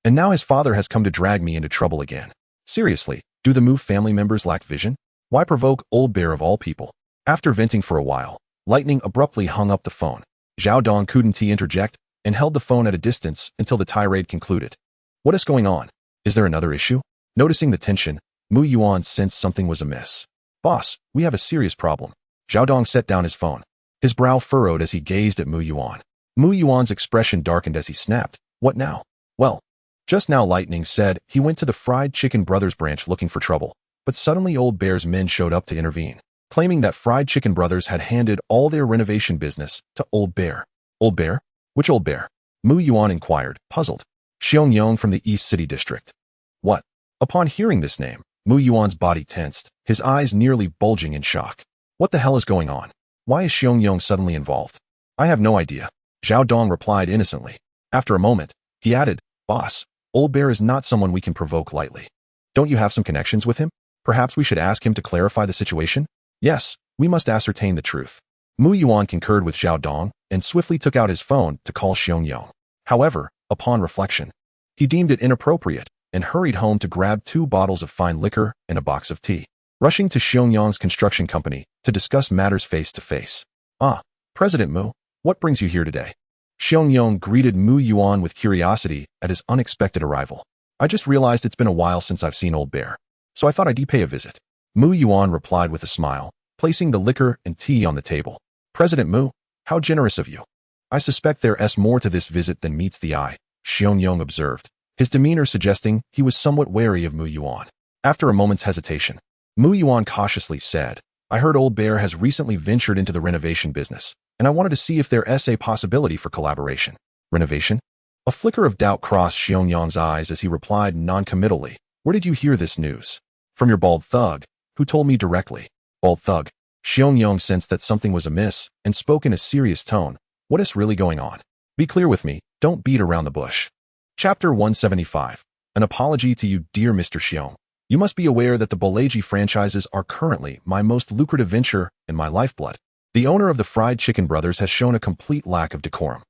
And now his father has come to drag me into trouble again. Seriously, do the Mu family members lack vision? Why provoke Old Bear of all people? After venting for a while, Lightning abruptly hung up the phone. Zhao Dong couldn't interject and held the phone at a distance until the tirade concluded. What is going on? Is there another issue? Noticing the tension, Mu Yuan sensed something was amiss. Boss, we have a serious problem. Zhao Dong set down his phone. His brow furrowed as he gazed at Mu Yuan. Mu Yuan's expression darkened as he snapped. What now? Well, just now Lightning said he went to the Fried Chicken Brothers branch looking for trouble, but suddenly Old Bear's men showed up to intervene, claiming that Fried Chicken Brothers had handed all their renovation business to Old Bear. Old Bear? Which Old Bear? Mu Yuan inquired, puzzled. Xiong from the East City District. What? Upon hearing this name, Mu Yuan's body tensed, his eyes nearly bulging in shock. What the hell is going on? Why is Xiong suddenly involved? I have no idea. Zhao Dong replied innocently. After a moment, he added, Boss, Old Bear is not someone we can provoke lightly. Don't you have some connections with him? Perhaps we should ask him to clarify the situation? Yes, we must ascertain the truth. Mu Yuan concurred with Zhao Dong and swiftly took out his phone to call Xiong. However, upon reflection, he deemed it inappropriate and hurried home to grab 2 bottles of fine liquor and a box of tea, rushing to Xiong's construction company to discuss matters face to face. Ah, President Mu, what brings you here today? Xiong greeted Mu Yuan with curiosity at his unexpected arrival. I just realized it's been a while since I've seen Old Bear, so I thought I'd pay a visit. Mu Yuan replied with a smile, placing the liquor and tea on the table. President Mu, how generous of you. I suspect there's more to this visit than meets the eye, Xiong observed, his demeanor suggesting he was somewhat wary of Mu Yuan. After a moment's hesitation, Mu Yuan cautiously said, I heard Old Bear has recently ventured into the renovation business, and I wanted to see if there's a possibility for collaboration. Renovation? A flicker of doubt crossed Xiong's eyes as he replied non-committally, Where did you hear this news? From your bald thug, who told me directly. Bald thug. Xiong sensed that something was amiss and spoke in a serious tone. What is really going on? Be clear with me, don't beat around the bush. Chapter 175. An apology to you, dear Mr. Xiong. You must be aware that the Boleji franchises are currently my most lucrative venture and my lifeblood. The owner of the Fried Chicken Brothers has shown a complete lack of decorum,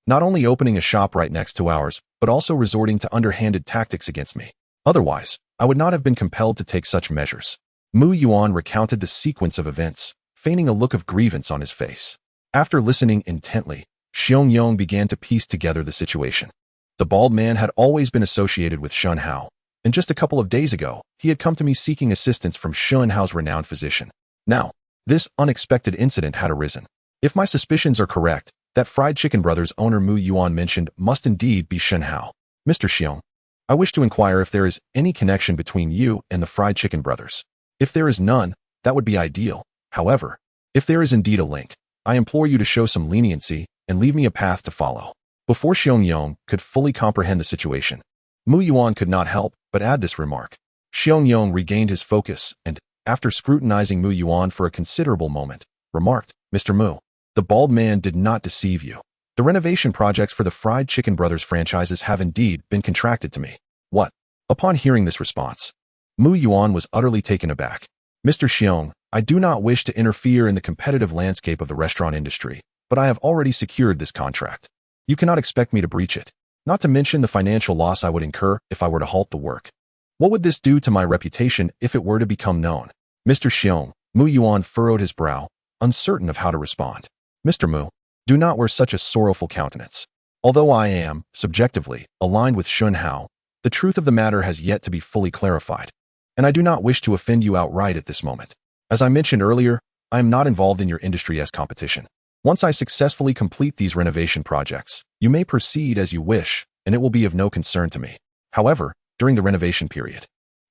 not only opening a shop right next to ours, but also resorting to underhanded tactics against me. Otherwise, I would not have been compelled to take such measures. Mu Yuan recounted the sequence of events, feigning a look of grievance on his face. After listening intently, Xiong began to piece together the situation. The bald man had always been associated with Shen Hao, and just a couple of days ago, he had come to me seeking assistance from Shen Hao's renowned physician. Now, this unexpected incident had arisen. If my suspicions are correct, that Fried Chicken Brothers owner Mu Yuan mentioned must indeed be Shen Hao. Mr. Xiong, I wish to inquire if there is any connection between you and the Fried Chicken Brothers. If there is none, that would be ideal. However, if there is indeed a link, I implore you to show some leniency and leave me a path to follow. Before Xiong could fully comprehend the situation, Mu Yuan could not help but add this remark. Xiong regained his focus and, after scrutinizing Mu Yuan for a considerable moment, remarked, Mr. Mu, the bald man did not deceive you. The renovation projects for the Fried Chicken Brothers franchises have indeed been contracted to me. What? Upon hearing this response, Mu Yuan was utterly taken aback. Mr. Xiong, I do not wish to interfere in the competitive landscape of the restaurant industry, but I have already secured this contract. You cannot expect me to breach it, not to mention the financial loss I would incur if I were to halt the work. What would this do to my reputation if it were to become known? Mr. Xiong, Mu Yuan furrowed his brow, uncertain of how to respond. Mr. Mu, do not wear such a sorrowful countenance. Although I am, subjectively, aligned with Shen Hao, The truth of the matter has yet to be fully clarified, and I do not wish to offend you outright at this moment. As I mentioned earlier, I am not involved in your industry as competition. Once I successfully complete these renovation projects, you may proceed as you wish, and it will be of no concern to me. However, during the renovation period,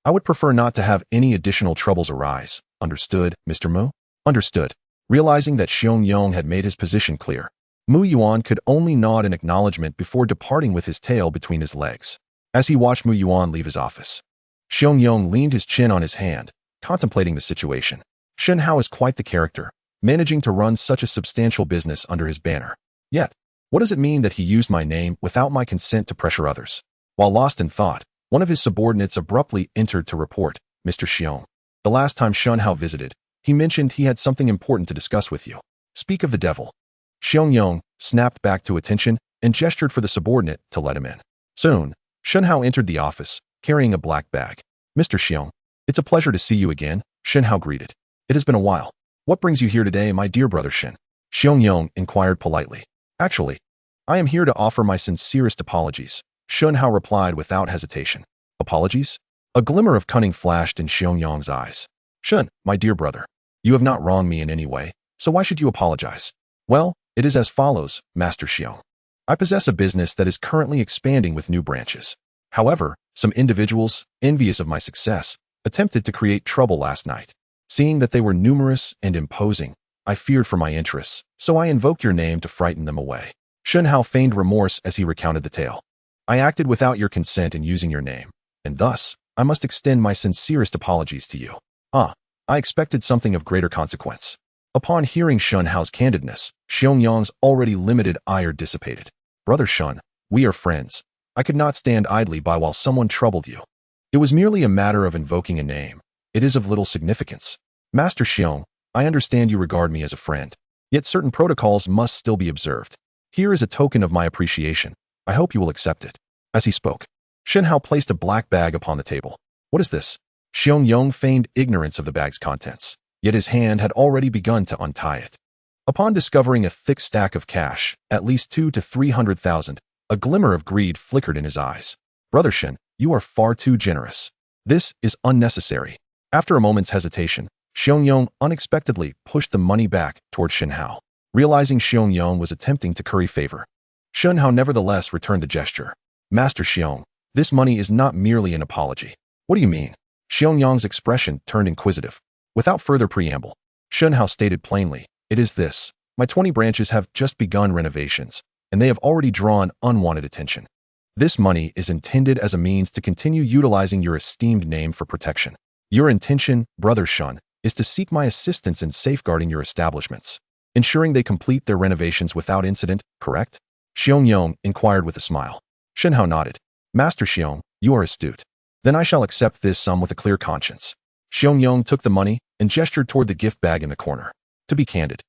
I would prefer not to have any additional troubles arise. Understood, Mr. Mu? Understood. Realizing that Xiong had made his position clear, Mu Yuan could only nod in acknowledgement before departing with his tail between his legs. As he watched Mu Yuan leave his office, Xiong leaned his chin on his hand, contemplating the situation. Shen Hao is quite the character, managing to run such a substantial business under his banner. Yet, what does it mean that he used my name without my consent to pressure others? While lost in thought, one of his subordinates abruptly entered to report, Mr. Xiong. The last time Shen Hao visited, he mentioned he had something important to discuss with you. Speak of the devil. Xiong snapped back to attention and gestured for the subordinate to let him in. Soon, Shen Hao entered the office, carrying a black bag. Mr. Xiong, it's a pleasure to see you again, Shen Hao greeted. It has been a while. What brings you here today, my dear brother Shen? Xiong inquired politely. Actually, I am here to offer my sincerest apologies, Shen Hao replied without hesitation. Apologies? A glimmer of cunning flashed in Xiong's eyes. Shen, my dear brother, you have not wronged me in any way, so why should you apologize? Well, it is as follows, Master Xiong. I possess a business that is currently expanding with new branches. However, some individuals, envious of my success, attempted to create trouble last night. Seeing that they were numerous and imposing, I feared for my interests, so I invoked your name to frighten them away. Shen Hao feigned remorse as he recounted the tale. I acted without your consent in using your name, and thus, I must extend my sincerest apologies to you. I expected something of greater consequence. Upon hearing Shen Hao's candidness, Xiong's already limited ire dissipated. Brother Shen, we are friends. I could not stand idly by while someone troubled you. It was merely a matter of invoking a name. It is of little significance. Master Xiong, I understand you regard me as a friend, yet certain protocols must still be observed. Here is a token of my appreciation. I hope you will accept it. As he spoke, Shen Hao placed a black bag upon the table. What is this? Xiong feigned ignorance of the bag's contents, yet his hand had already begun to untie it. Upon discovering a thick stack of cash, at least 200,000 to 300,000, a glimmer of greed flickered in his eyes. Brother Shen, you are far too generous. This is unnecessary. After a moment's hesitation, Xiong unexpectedly pushed the money back toward Shen Hao. Realizing Xiong was attempting to curry favor, Shen Hao nevertheless returned the gesture. Master Xiong, this money is not merely an apology. What do you mean? Xiong's expression turned inquisitive. Without further preamble, Shen Hao stated plainly, it is this. My 20 branches have just begun renovations, and they have already drawn unwanted attention. This money is intended as a means to continue utilizing your esteemed name for protection. Your intention, Brother Shen, is to seek my assistance in safeguarding your establishments, ensuring they complete their renovations without incident, correct? Xiong inquired with a smile. Shen Hao nodded. Master Xiong, you are astute. Then I shall accept this sum with a clear conscience. Xiong took the money and gestured toward the gift bag in the corner. To be candid,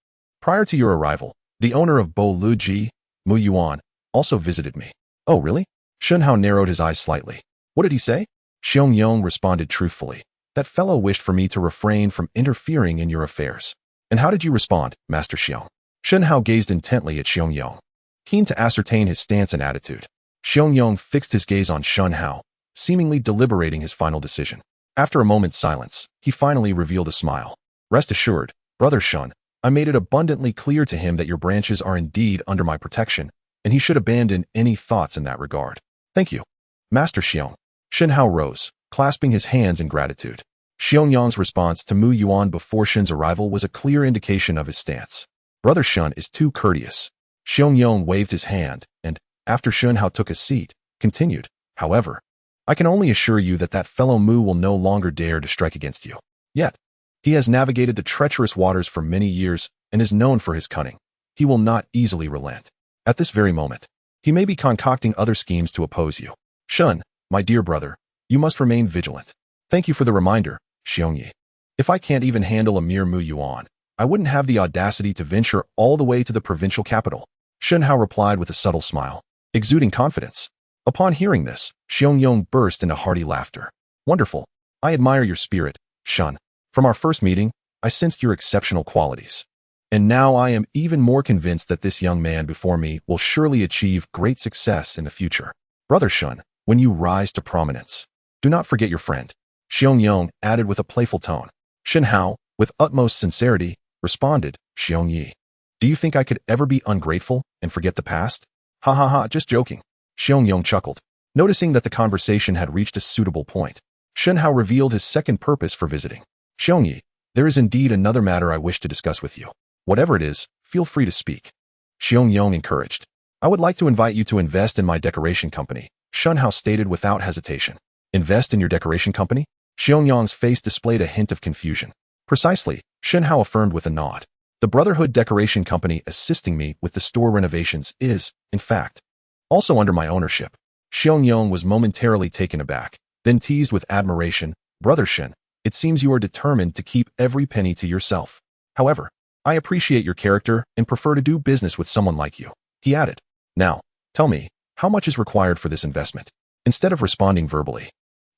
prior to your arrival, the owner of Bo Luji, Mu Yuan, also visited me. Oh, really? Shen Hao narrowed his eyes slightly. What did he say? Xiong responded truthfully. That fellow wished for me to refrain from interfering in your affairs. And how did you respond, Master Xiong? Shen Hao gazed intently at Xiong, keen to ascertain his stance and attitude. Xiong fixed his gaze on Shen Hao, seemingly deliberating his final decision. After a moment's silence, he finally revealed a smile. Rest assured, Brother Shen, I made it abundantly clear to him that your branches are indeed under my protection, and he should abandon any thoughts in that regard. Thank you. Master Xiong. Shen Hao rose, clasping his hands in gratitude. Xiong's response to Mu Yuan before Shen's arrival was a clear indication of his stance. Brother Shen is too courteous. Xiong waved his hand, and, after Shen Hao took a seat, continued, however, I can only assure you that that fellow Mu will no longer dare to strike against you. Yet, he has navigated the treacherous waters for many years and is known for his cunning. He will not easily relent. At this very moment, he may be concocting other schemes to oppose you. Shen, my dear brother, you must remain vigilant. Thank you for the reminder, Xiongyi. If I can't even handle a mere Mu Yuan, I wouldn't have the audacity to venture all the way to the provincial capital. Shen Hao replied with a subtle smile, exuding confidence. Upon hearing this, Xiong burst into hearty laughter. Wonderful. I admire your spirit, Shen. From our first meeting, I sensed your exceptional qualities. And now I am even more convinced that this young man before me will surely achieve great success in the future. Brother Shen, when you rise to prominence. Do not forget your friend. Xiong added with a playful tone. Shen Hao, with utmost sincerity, responded, Xiong Yi. Do you think I could ever be ungrateful and forget the past? Ha ha ha, just joking. Xiong chuckled. Noticing that the conversation had reached a suitable point, Shen Hao revealed his second purpose for visiting. Xiong Yi, there is indeed another matter I wish to discuss with you. Whatever it is, feel free to speak. Xiong encouraged. I would like to invite you to invest in my decoration company, Shen Hao stated without hesitation. Invest in your decoration company? Xiong face displayed a hint of confusion. Precisely, Shen Hao affirmed with a nod. The Brotherhood Decoration Company assisting me with the store renovations is, in fact, also under my ownership. Xiong was momentarily taken aback, then teased with admiration. Brother Shen, it seems you are determined to keep every penny to yourself. However, I appreciate your character and prefer to do business with someone like you, he added. Now, tell me, how much is required for this investment? Instead of responding verbally,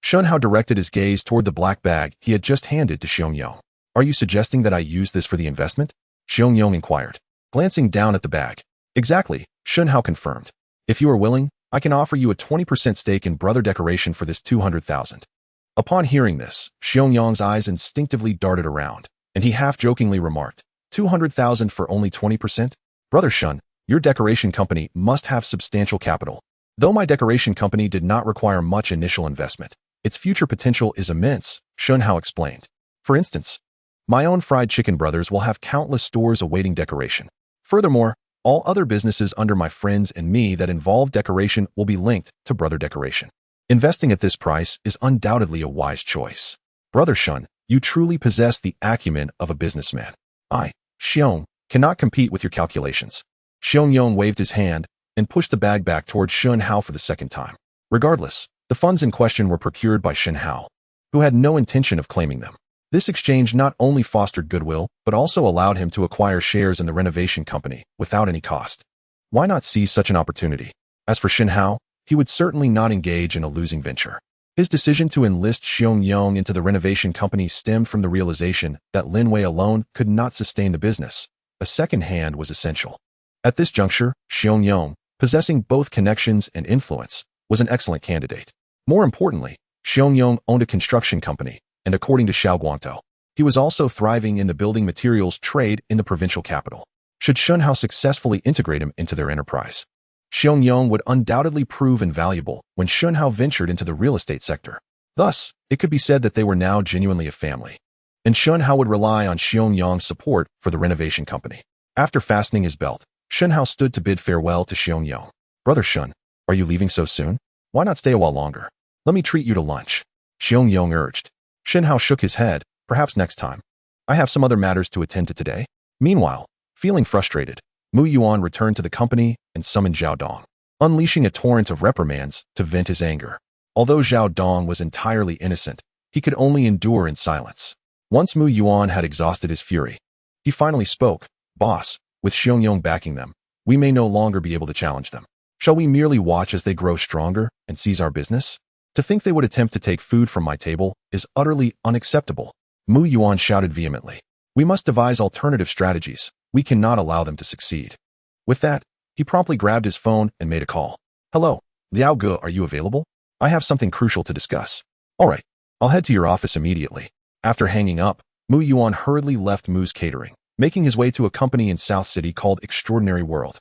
Shen Hao directed his gaze toward the black bag he had just handed to Xiong. Are you suggesting that I use this for the investment? Xiong inquired, glancing down at the bag. Exactly, Shen Hao confirmed. If you are willing, I can offer you a 20% stake in Brother Decoration for this 200,000. Upon hearing this, Xiong eyes instinctively darted around, and he half-jokingly remarked, 200,000 for only 20%? Brother Shen, your decoration company must have substantial capital. Though my decoration company did not require much initial investment, its future potential is immense, Shen Hao explained. For instance, my own fried chicken brothers will have countless stores awaiting decoration. Furthermore, all other businesses under my friends and me that involve decoration will be linked to Brother Decoration. Investing at this price is undoubtedly a wise choice. Brother Shen, you truly possess the acumen of a businessman. I, Xiong, cannot compete with your calculations. Xiong waved his hand and pushed the bag back towards Shen Hao for the second time. Regardless, the funds in question were procured by Shen Hao, who had no intention of claiming them. This exchange not only fostered goodwill, but also allowed him to acquire shares in the renovation company without any cost. Why not seize such an opportunity? As for Shen Hao, he would certainly not engage in a losing venture. His decision to enlist Xiong into the renovation company stemmed from the realization that Lin Wei alone could not sustain the business. A second hand was essential. At this juncture, Xiong, possessing both connections and influence, was an excellent candidate. More importantly, Xiong owned a construction company, and according to Xiao Guangtou, he was also thriving in the building materials trade in the provincial capital. Should Shen Hao successfully integrate him into their enterprise, Xiong would undoubtedly prove invaluable when Shen Hao ventured into the real estate sector. Thus, it could be said that they were now genuinely a family, and Shen Hao would rely on Xiong's support for the renovation company. After fastening his belt, Shen Hao stood to bid farewell to Xiong. Brother Shen, are you leaving so soon? Why not stay a while longer? Let me treat you to lunch, Xiong urged. Shen Hao shook his head. Perhaps next time. I have some other matters to attend to today. Meanwhile, feeling frustrated, Mu Yuan returned to the company and summoned Zhao Dong, unleashing a torrent of reprimands to vent his anger. Although Zhao Dong was entirely innocent, he could only endure in silence. Once Mu Yuan had exhausted his fury, he finally spoke. Boss, with Xiong backing them, we may no longer be able to challenge them. Shall we merely watch as they grow stronger and seize our business? To think they would attempt to take food from my table is utterly unacceptable, Mu Yuan shouted vehemently. We must devise alternative strategies. We cannot allow them to succeed. With that, he promptly grabbed his phone and made a call. Hello, Liao Ge, are you available? I have something crucial to discuss. All right, I'll head to your office immediately. After hanging up, Mu Yuan hurriedly left Mu's catering, making his way to a company in South City called Extraordinary World.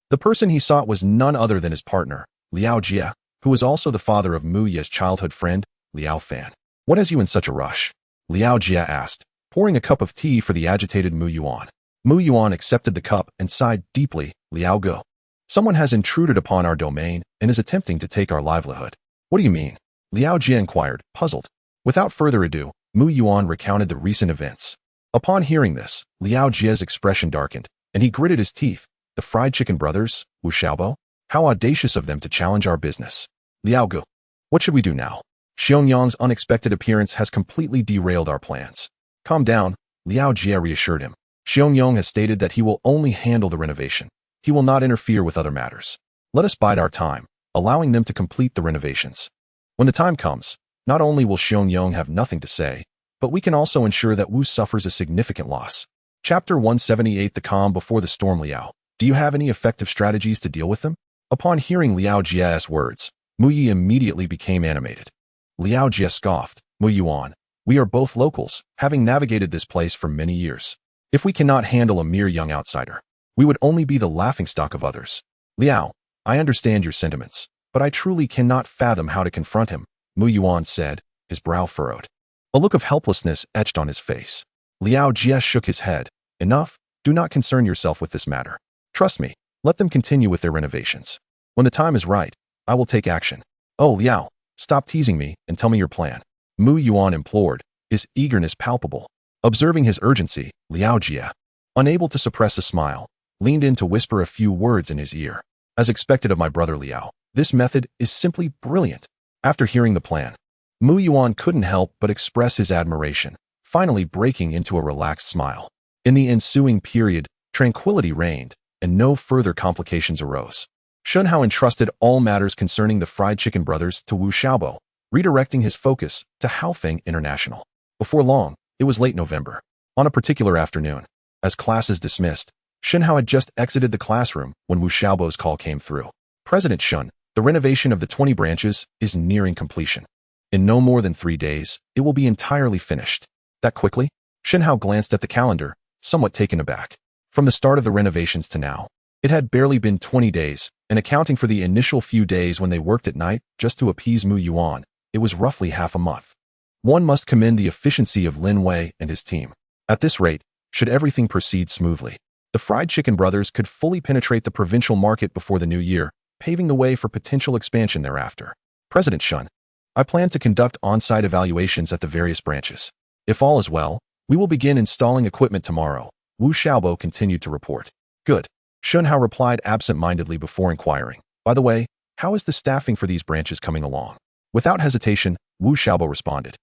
The person he sought was none other than his partner, Liao Jie, who was also the father of Mu Ye's childhood friend, Liao Fan. What has you in such a rush? Liao Jie asked, pouring a cup of tea for the agitated Mu Yuan. Mu Yuan accepted the cup and sighed deeply. Liao Ge. Someone has intruded upon our domain and is attempting to take our livelihood. What do you mean? Liao Jie inquired, puzzled. Without further ado, Mu Yuan recounted the recent events. Upon hearing this, Liao Jie's expression darkened, and he gritted his teeth. The fried chicken brothers, Wu Xiaobo? How audacious of them to challenge our business. Liao Ge. What should we do now? Xiong's unexpected appearance has completely derailed our plans. Calm down, Liao Jie reassured him. Xiong has stated that he will only handle the renovation. He will not interfere with other matters. Let us bide our time, allowing them to complete the renovations. When the time comes, not only will Xiong have nothing to say, but we can also ensure that Wu suffers a significant loss. Chapter 178 The Calm Before the Storm. Liao, do you have any effective strategies to deal with them? Upon hearing Liao Jie's words, Mu Yi immediately became animated. Liao Jie scoffed, "Mu Yuan, we are both locals, having navigated this place for many years. If we cannot handle a mere young outsider, we would only be the laughingstock of others. Liao, I understand your sentiments, but I truly cannot fathom how to confront him," Mu Yuan said, his brow furrowed. A look of helplessness etched on his face. Liao Jie shook his head. "Enough, do not concern yourself with this matter. Trust me, let them continue with their renovations. When the time is right, I will take action." "Oh, Liao, stop teasing me and tell me your plan," Mu Yuan implored, his eagerness palpable. Observing his urgency, Liao Jie, unable to suppress a smile, leaned in to whisper a few words in his ear. "As expected of my brother Liao, this method is simply brilliant." After hearing the plan, Mu Yuan couldn't help but express his admiration, finally breaking into a relaxed smile. In the ensuing period, tranquility reigned, and no further complications arose. Shen Hao entrusted all matters concerning the fried chicken brothers to Wu Xiaobo, redirecting his focus to Haofeng International. Before long, it was late November. On a particular afternoon, as classes dismissed, Shen Hao had just exited the classroom when Wu Xiaobo's call came through. "President Shen, the renovation of the 20 branches is nearing completion. In no more than 3 days, it will be entirely finished." That quickly? Shen Hao glanced at the calendar, somewhat taken aback. From the start of the renovations to now, it had barely been 20 days, and accounting for the initial few days when they worked at night just to appease Mu Yuan, it was roughly half a month. One must commend the efficiency of Lin Wei and his team. At this rate, should everything proceed smoothly, the fried chicken brothers could fully penetrate the provincial market before the new year, paving the way for potential expansion thereafter. "President Shen, I plan to conduct on-site evaluations at the various branches. If all is well, we will begin installing equipment tomorrow," Wu Xiaobo continued to report. "Good." Shen Hao replied absent-mindedly before inquiring, "By the way, how is the staffing for these branches coming along?" Without hesitation, Wu Xiaobo responded,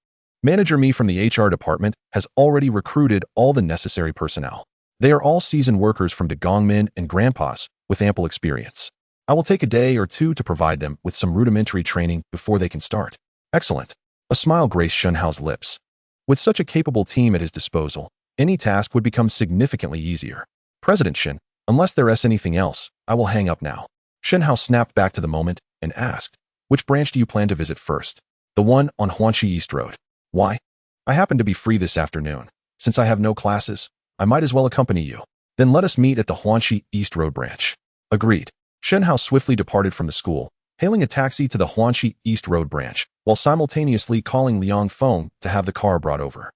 "Manager Mi from the HR department has already recruited all the necessary personnel. They are all seasoned workers from Dagongmin and Grandpas with ample experience. I will take a day or two to provide them with some rudimentary training before they can start." "Excellent." A smile graced Shen Hao's lips. With such a capable team at his disposal, any task would become significantly easier. "President Shen, unless there is anything else, I will hang up now." Shen Hao snapped back to the moment and asked, "Which branch do you plan to visit first?" "The one on Huanxi East Road." "Why?" "I happen to be free this afternoon. Since I have no classes, I might as well accompany you." "Then let us meet at the Huanxi East Road branch." "Agreed." Shen Hao swiftly departed from the school, hailing a taxi to the Huanxi East Road branch, while simultaneously calling Liang Feng to have the car brought over.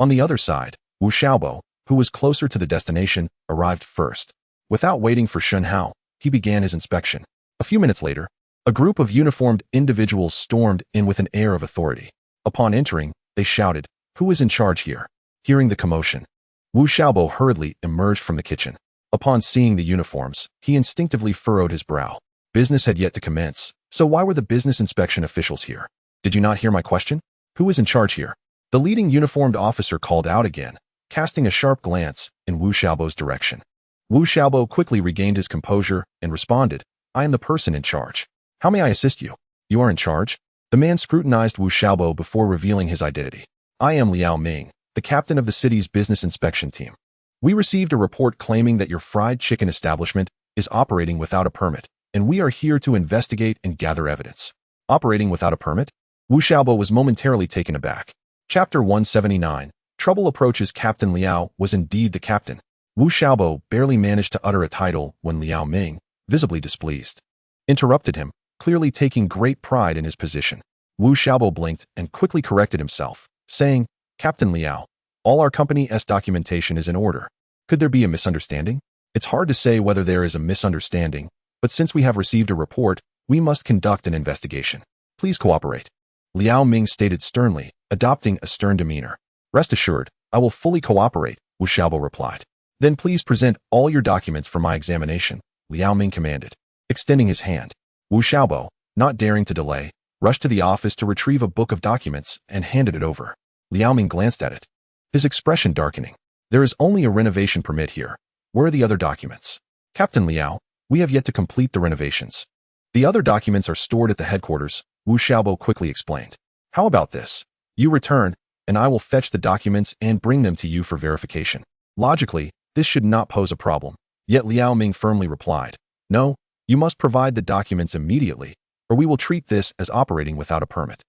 On the other side, Wu Xiaobo, who was closer to the destination, arrived first. Without waiting for Shen Hao, he began his inspection. A few minutes later, a group of uniformed individuals stormed in with an air of authority. Upon entering, they shouted, "Who is in charge here?" Hearing the commotion, Wu Xiaobo hurriedly emerged from the kitchen. Upon seeing the uniforms, he instinctively furrowed his brow. Business had yet to commence, so why were the business inspection officials here? "Did you not hear my question? Who is in charge here?" The leading uniformed officer called out again, casting a sharp glance in Wu Xiaobo's direction. Wu Xiaobo quickly regained his composure and responded, "I am the person in charge. How may I assist you?" "You are in charge?" The man scrutinized Wu Xiaobo before revealing his identity. "I am Liao Ming, the captain of the city's business inspection team. We received a report claiming that your fried chicken establishment is operating without a permit, and we are here to investigate and gather evidence." "Operating without a permit?" Wu Xiaobo was momentarily taken aback. Chapter 179, Trouble Approaches. Captain Liao was indeed the captain. Wu Xiaobo barely managed to utter a title when Liao Ming, visibly displeased, interrupted him, clearly taking great pride in his position. Wu Xiaobo blinked and quickly corrected himself, saying, "Captain Liao, all our company's documentation is in order. Could there be a misunderstanding?" "It's hard to say whether there is a misunderstanding, but since we have received a report, we must conduct an investigation. Please cooperate," Liao Ming stated sternly, adopting a stern demeanor. "Rest assured, I will fully cooperate," Wu Xiaobo replied. "Then please present all your documents for my examination," Liao Ming commanded. Extending his hand, Wu Xiaobo, not daring to delay, rushed to the office to retrieve a book of documents and handed it over. Liao Ming glanced at it, his expression darkening. "There is only a renovation permit here. Where are the other documents?" "Captain Liao, we have yet to complete the renovations. The other documents are stored at the headquarters," Wu Xiaobo quickly explained. "How about this? You return, and I will fetch the documents and bring them to you for verification." Logically, this should not pose a problem. Yet Liao Ming firmly replied, "No, you must provide the documents immediately, or we will treat this as operating without a permit.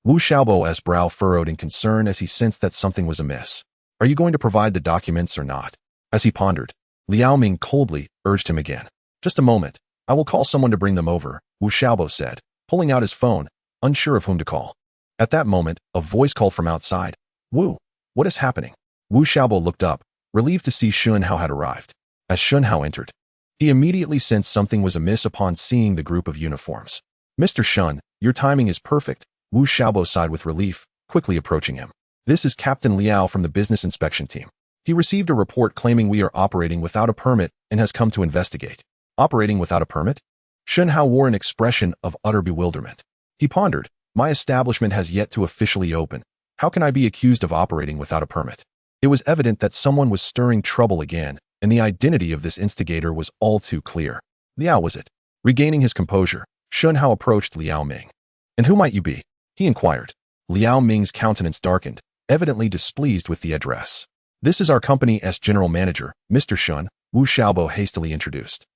Wu Xiaobo's brow furrowed in concern as he sensed that something was amiss. Are you going to provide the documents or not? As he pondered, Liao Ming coldly urged him again. Just a moment. I will call someone to bring them over, Wu Xiaobo said, pulling out his phone, unsure of whom to call. At that moment, a voice called from outside. Wu, what is happening? Wu Xiaobo looked up, relieved to see Shen Hao had arrived. As Shen Hao entered, he immediately sensed something was amiss upon seeing the group of uniforms. Mr. Shen, your timing is perfect, Wu Xiaobo sighed with relief, quickly approaching him. This is Captain Liao from the business inspection team. He received a report claiming we are operating without a permit and has come to investigate. Operating without a permit? Shen Hao wore an expression of utter bewilderment. He pondered, my establishment has yet to officially open. How can I be accused of operating without a permit? It was evident that someone was stirring trouble again, and the identity of this instigator was all too clear. Liao was it? Regaining his composure, Shen Hao approached Liao Ming. And who might you be? He inquired. Liao Ming's countenance darkened, evidently displeased with the address. This is our company's general manager, Mr. Shen, Wu Xiaobo hastily introduced.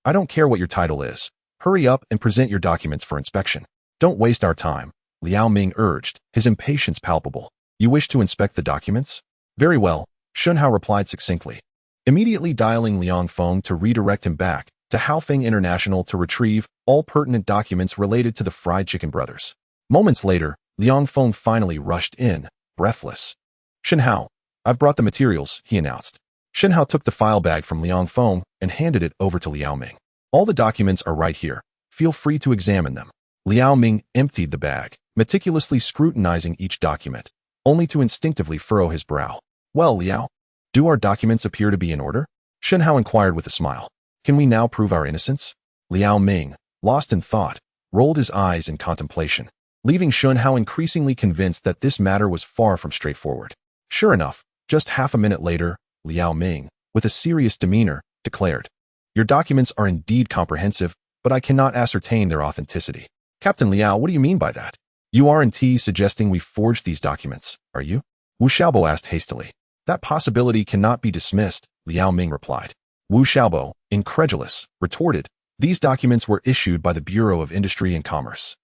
I don't care what your title is. Hurry up and present your documents for inspection. Don't waste our time, Liao Ming urged, his impatience palpable. You wish to inspect the documents? Very well, Shen Hao replied succinctly, immediately dialing Liang Feng to redirect him back to Haofeng International to retrieve all pertinent documents related to the Fried Chicken Brothers. Moments later, Liang Feng finally rushed in, breathless. Shen Hao, I've brought the materials, he announced. Shen Hao took the file bag from Liang Feng and handed it over to Liao Ming. All the documents are right here. Feel free to examine them. Liao Ming emptied the bag, meticulously scrutinizing each document, only to instinctively furrow his brow. Well, Liao, do our documents appear to be in order? Shen Hao inquired with a smile. Can we now prove our innocence? Liao Ming, lost in thought, rolled his eyes in contemplation, leaving Shen Hao increasingly convinced that this matter was far from straightforward. Sure enough, just half a minute later, Liao Ming, with a serious demeanor, declared, your documents are indeed comprehensive, but I cannot ascertain their authenticity. Captain Liao, what do you mean by that? You aren't suggesting we forged these documents, are you? Wu Xiaobo asked hastily. That possibility cannot be dismissed, Liao Ming replied. Wu Xiaobo, incredulous, retorted, these documents were issued by the Bureau of Industry and Commerce.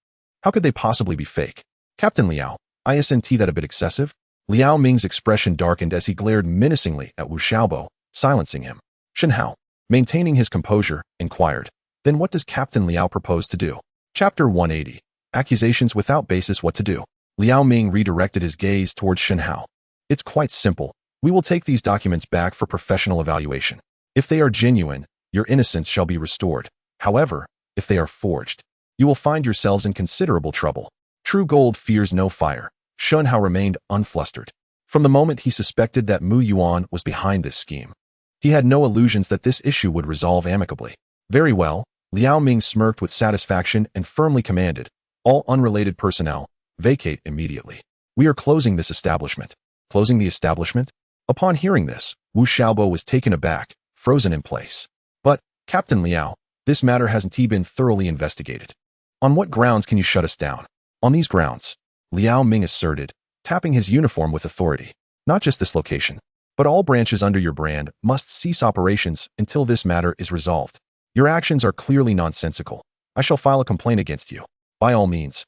How could they possibly be fake? Captain Liao, isn't that a bit excessive? Liao Ming's expression darkened as he glared menacingly at Wu Xiaobo, silencing him. Shen Hao, maintaining his composure, inquired, then what does Captain Liao propose to do? Chapter 180. Accusations without basis. What to do? Liao Ming redirected his gaze towards Shen Hao. It's quite simple. We will take these documents back for professional evaluation. If they are genuine, your innocence shall be restored. However, if they are forged, you will find yourselves in considerable trouble. True gold fears no fire. Shen Hao remained unflustered. From the moment he suspected that Mu Yuan was behind this scheme, he had no illusions that this issue would resolve amicably. Very well, Liao Ming smirked with satisfaction and firmly commanded, all unrelated personnel, vacate immediately. We are closing this establishment. Closing the establishment? Upon hearing this, Wu Xiaobo was taken aback, frozen in place. But, Captain Liao, this matter hasn't been thoroughly investigated. On what grounds can you shut us down? On these grounds, Liao Ming asserted, tapping his uniform with authority. Not just this location, but all branches under your brand must cease operations until this matter is resolved. Your actions are clearly nonsensical. I shall file a complaint against you. By all means,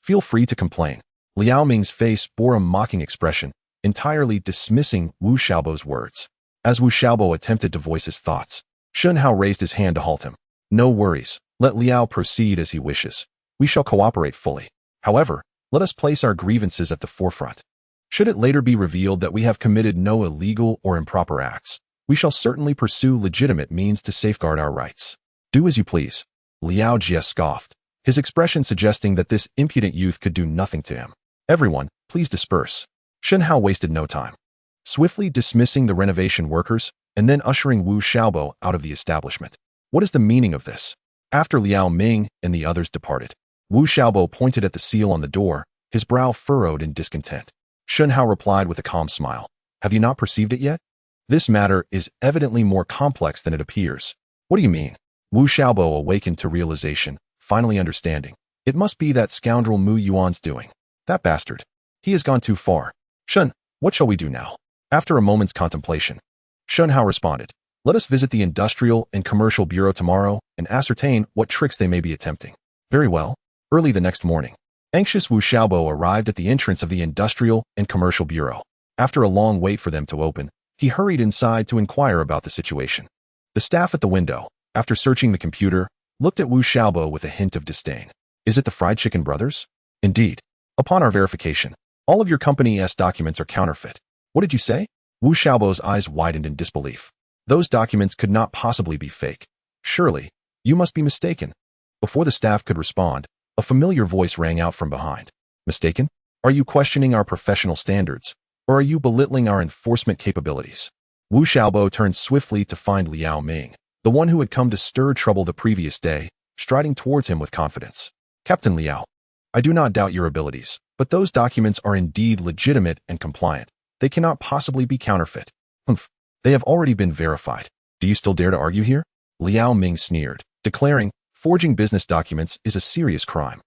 feel free to complain. Liao Ming's face bore a mocking expression, entirely dismissing Wu Xiaobo's words. As Wu Xiaobo attempted to voice his thoughts, Shen Hao raised his hand to halt him. No worries. Let Liao proceed as he wishes. We shall cooperate fully. However, let us place our grievances at the forefront. Should it later be revealed that we have committed no illegal or improper acts, we shall certainly pursue legitimate means to safeguard our rights. Do as you please. Liao Jie scoffed, his expression suggesting that this impudent youth could do nothing to him. Everyone, please disperse. Shen Hao wasted no time, swiftly dismissing the renovation workers and then ushering Wu Xiaobo out of the establishment. What is the meaning of this? After Liao Ming and the others departed, Wu Xiaobo pointed at the seal on the door, his brow furrowed in discontent. Shen Hao replied with a calm smile. Have you not perceived it yet? This matter is evidently more complex than it appears. What do you mean? Wu Xiaobo awakened to realization, finally understanding. It must be that scoundrel Mu Yuan's doing. That bastard. He has gone too far. Shen, what shall we do now? After a moment's contemplation, Shen Hao responded. Let us visit the Industrial and Commercial Bureau tomorrow and ascertain what tricks they may be attempting. Very well. Early the next morning, anxious Wu Xiaobo arrived at the entrance of the Industrial and Commercial Bureau. After a long wait for them to open, he hurried inside to inquire about the situation. The staff at the window, after searching the computer, looked at Wu Xiaobo with a hint of disdain. Is it the Fried Chicken Brothers? Indeed. Upon our verification, all of your company's documents are counterfeit. What did you say? Wu Xiaobo's eyes widened in disbelief. Those documents could not possibly be fake. Surely, you must be mistaken. Before the staff could respond, a familiar voice rang out from behind. Mistaken? Are you questioning our professional standards, or are you belittling our enforcement capabilities? Wu Xiaobo turned swiftly to find Liao Ming, the one who had come to stir trouble the previous day, striding towards him with confidence. Captain Liao, I do not doubt your abilities, but those documents are indeed legitimate and compliant. They cannot possibly be counterfeit. Humph. They have already been verified. Do you still dare to argue here? Liao Ming sneered, declaring, forging business documents is a serious crime.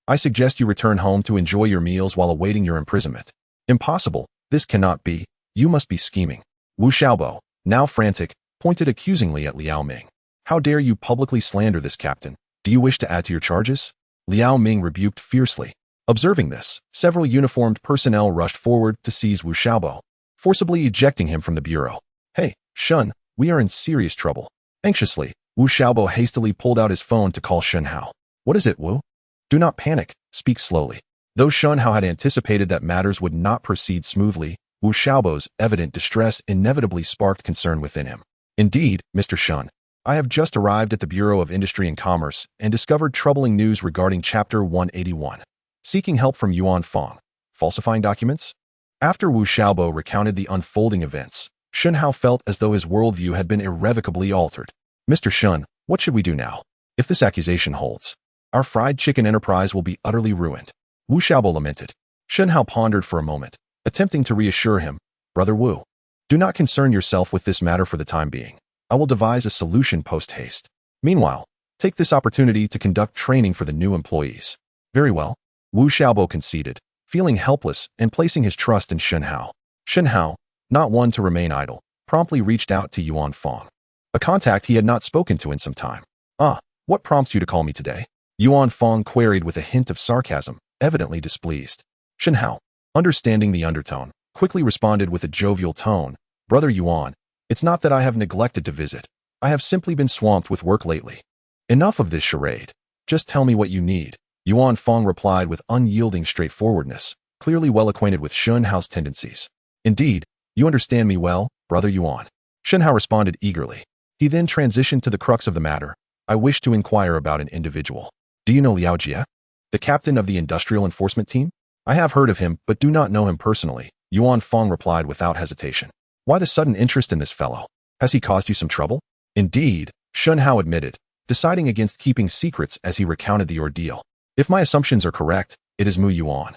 I suggest you return home to enjoy your meals while awaiting your imprisonment. Impossible. This cannot be. You must be scheming. Wu Xiaobo, now frantic, pointed accusingly at Liao Ming. How dare you publicly slander this captain? Do you wish to add to your charges? Liao Ming rebuked fiercely. Observing this, several uniformed personnel rushed forward to seize Wu Xiaobo, forcibly ejecting him from the bureau. Hey, Shen, we are in serious trouble. Anxiously, Wu Xiaobo hastily pulled out his phone to call Shen Hao. What is it, Wu? Do not panic, speak slowly. Though Shen Hao had anticipated that matters would not proceed smoothly, Wu Xiaobo's evident distress inevitably sparked concern within him. Indeed, Mr. Shen, I have just arrived at the Bureau of Industry and Commerce and discovered troubling news regarding Chapter 181. Seeking help from Yuan Fong. Falsifying documents? After Wu Xiaobo recounted the unfolding events, Shen Hao felt as though his worldview had been irrevocably altered. Mr. Shen, what should we do now? If this accusation holds, our fried chicken enterprise will be utterly ruined. Wu Xiaobo lamented. Shen Hao pondered for a moment, attempting to reassure him. Brother Wu, do not concern yourself with this matter for the time being. I will devise a solution post-haste. Meanwhile, take this opportunity to conduct training for the new employees. Very well. Wu Xiaobo conceded, feeling helpless and placing his trust in Shen Hao. Shen Hao, not one to remain idle, promptly reached out to Yuan Fong, a contact he had not spoken to in some time. Ah, what prompts you to call me today? Yuan Fong queried with a hint of sarcasm, evidently displeased. Shen Hao, understanding the undertone, quickly responded with a jovial tone. Brother Yuan, it's not that I have neglected to visit. I have simply been swamped with work lately. Enough of this charade. Just tell me what you need. Yuan Fong replied with unyielding straightforwardness, clearly well acquainted with Shen Hao's tendencies. Indeed, you understand me well, Brother Yuan. Shen Hao responded eagerly. He then transitioned to the crux of the matter. I wish to inquire about an individual. Do you know Liao Jie, the captain of the Industrial Enforcement Team? I have heard of him, but do not know him personally, Yuan Fong replied without hesitation. Why the sudden interest in this fellow? Has he caused you some trouble? Indeed, Shen Hao admitted, deciding against keeping secrets as he recounted the ordeal. If my assumptions are correct, it is Mu Yuan,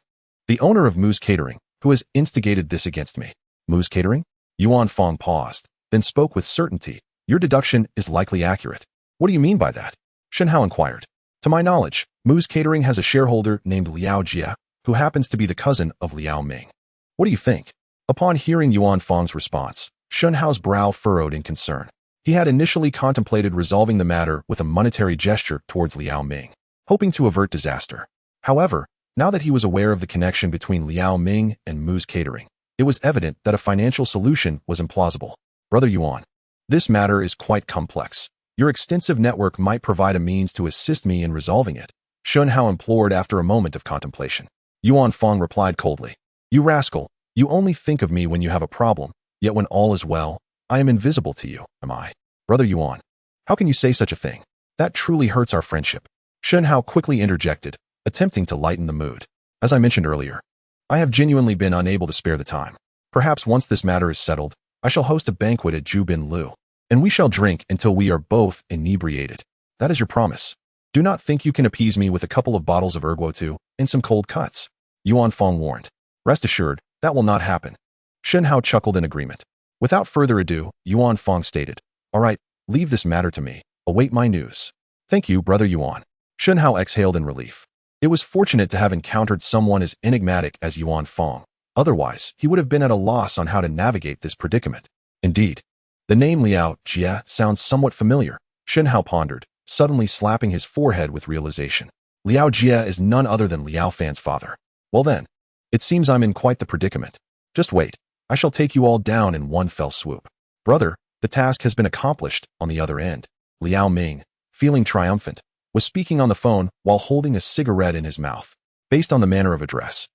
the owner of Mu's Catering, who has instigated this against me. Mu's Catering? Yuan Fong paused, then spoke with certainty. Your deduction is likely accurate. What do you mean by that? Shen Hao inquired. To my knowledge, Mu's Catering has a shareholder named Liao Jie, who happens to be the cousin of Liao Ming. What do you think? Upon hearing Yuan Fong's response, Shen Hao's brow furrowed in concern. He had initially contemplated resolving the matter with a monetary gesture towards Liao Ming, hoping to avert disaster. However, now that he was aware of the connection between Liao Ming and Mu's Catering, it was evident that a financial solution was implausible. Brother Yuan, this matter is quite complex. Your extensive network might provide a means to assist me in resolving it, Shen Hao implored after a moment of contemplation. Yuan Fong replied coldly. You rascal, you only think of me when you have a problem, yet when all is well, I am invisible to you, am I? Brother Yuan, how can you say such a thing? That truly hurts our friendship. Shen Hao quickly interjected, attempting to lighten the mood. As I mentioned earlier, I have genuinely been unable to spare the time. Perhaps once this matter is settled, I shall host a banquet at Jubin Lu, and we shall drink until we are both inebriated. That is your promise. Do not think you can appease me with a couple of bottles of erguo and some cold cuts. Yuan Fong warned. Rest assured, that will not happen. Shen Hao chuckled in agreement. Without further ado, Yuan Fong stated, All right, leave this matter to me. Await my news. Thank you, Brother Yuan. Shen Hao exhaled in relief. It was fortunate to have encountered someone as enigmatic as Yuan Fong. Otherwise, he would have been at a loss on how to navigate this predicament. Indeed, the name Liao Jie sounds somewhat familiar, Shen Hao pondered, suddenly slapping his forehead with realization. Liao Jia is none other than Liao Fan's father. Well then, it seems I'm in quite the predicament. Just wait, I shall take you all down in one fell swoop. Brother, the task has been accomplished. On the other end, Liao Ming, feeling triumphant, was speaking on the phone while holding a cigarette in his mouth. Based on the manner of address,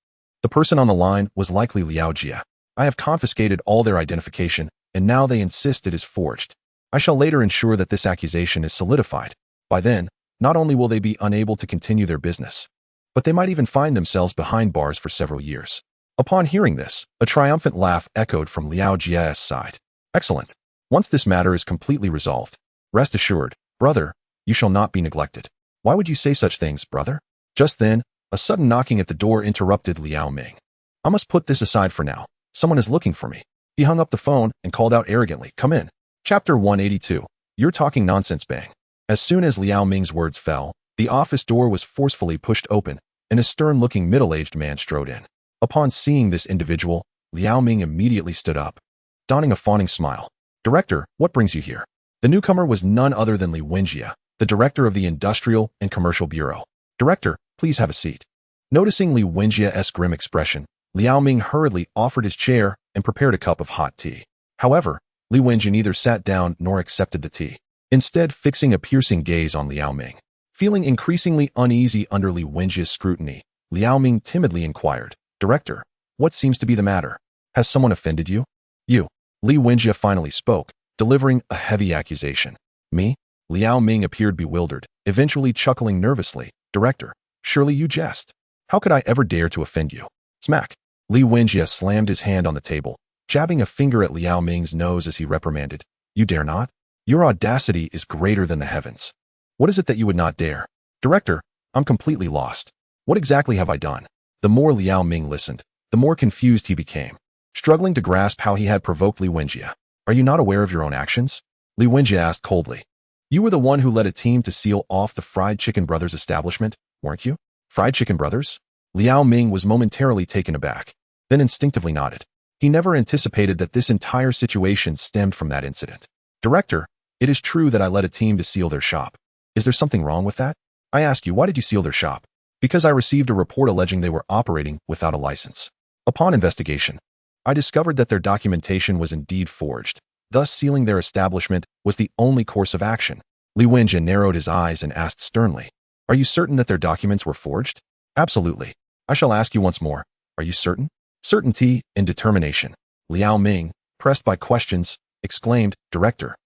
the person on the line was likely Liao Jia. I have confiscated all their identification, and now they insist it is forged. I shall later ensure that this accusation is solidified. By then, not only will they be unable to continue their business, but they might even find themselves behind bars for several years. Upon hearing this, a triumphant laugh echoed from Liao Jia's side. Excellent. Once this matter is completely resolved, rest assured, brother, you shall not be neglected. Why would you say such things, brother? Just then, a sudden knocking at the door interrupted Liao Ming. I must put this aside for now. Someone is looking for me. He hung up the phone and called out arrogantly, come in. Chapter 182. You're talking nonsense, bang. As soon as Liao Ming's words fell, the office door was forcefully pushed open, and a stern-looking middle-aged man strode in. Upon seeing this individual, Liao Ming immediately stood up, donning a fawning smile. Director, what brings you here? The newcomer was none other than Li Wenjie, the director of the Industrial and Commercial Bureau. Director, please have a seat. Noticing Li Wenjie's grim expression, Liao Ming hurriedly offered his chair and prepared a cup of hot tea. However, Li Wenjie neither sat down nor accepted the tea, instead fixing a piercing gaze on Liao Ming. Feeling increasingly uneasy under Li Wenjie's scrutiny, Liao Ming timidly inquired, Director, what seems to be the matter? Has someone offended you? You. Li Wenjie finally spoke, delivering a heavy accusation. Me? Liao Ming appeared bewildered, eventually chuckling nervously. Director, surely you jest. How could I ever dare to offend you? Smack. Li Wenjie slammed his hand on the table, jabbing a finger at Liao Ming's nose as he reprimanded. You dare not? Your audacity is greater than the heavens. What is it that you would not dare? Director, I'm completely lost. What exactly have I done? The more Liao Ming listened, the more confused he became, struggling to grasp how he had provoked Li Wenjie. Are you not aware of your own actions? Li Wenjie asked coldly. You were the one who led a team to seal off the Fried Chicken Brothers establishment, weren't you? Fried Chicken Brothers? Liao Ming was momentarily taken aback, then instinctively nodded. He never anticipated that this entire situation stemmed from that incident. Director, it is true that I led a team to seal their shop. Is there something wrong with that? I ask you, why did you seal their shop? Because I received a report alleging they were operating without a license. Upon investigation, I discovered that their documentation was indeed forged. Thus, sealing their establishment was the only course of action. Li Wenjie narrowed his eyes and asked sternly, Are you certain that their documents were forged? Absolutely. I shall ask you once more. Are you certain? Certainty and determination. Liao Ming, pressed by questions, exclaimed, Director,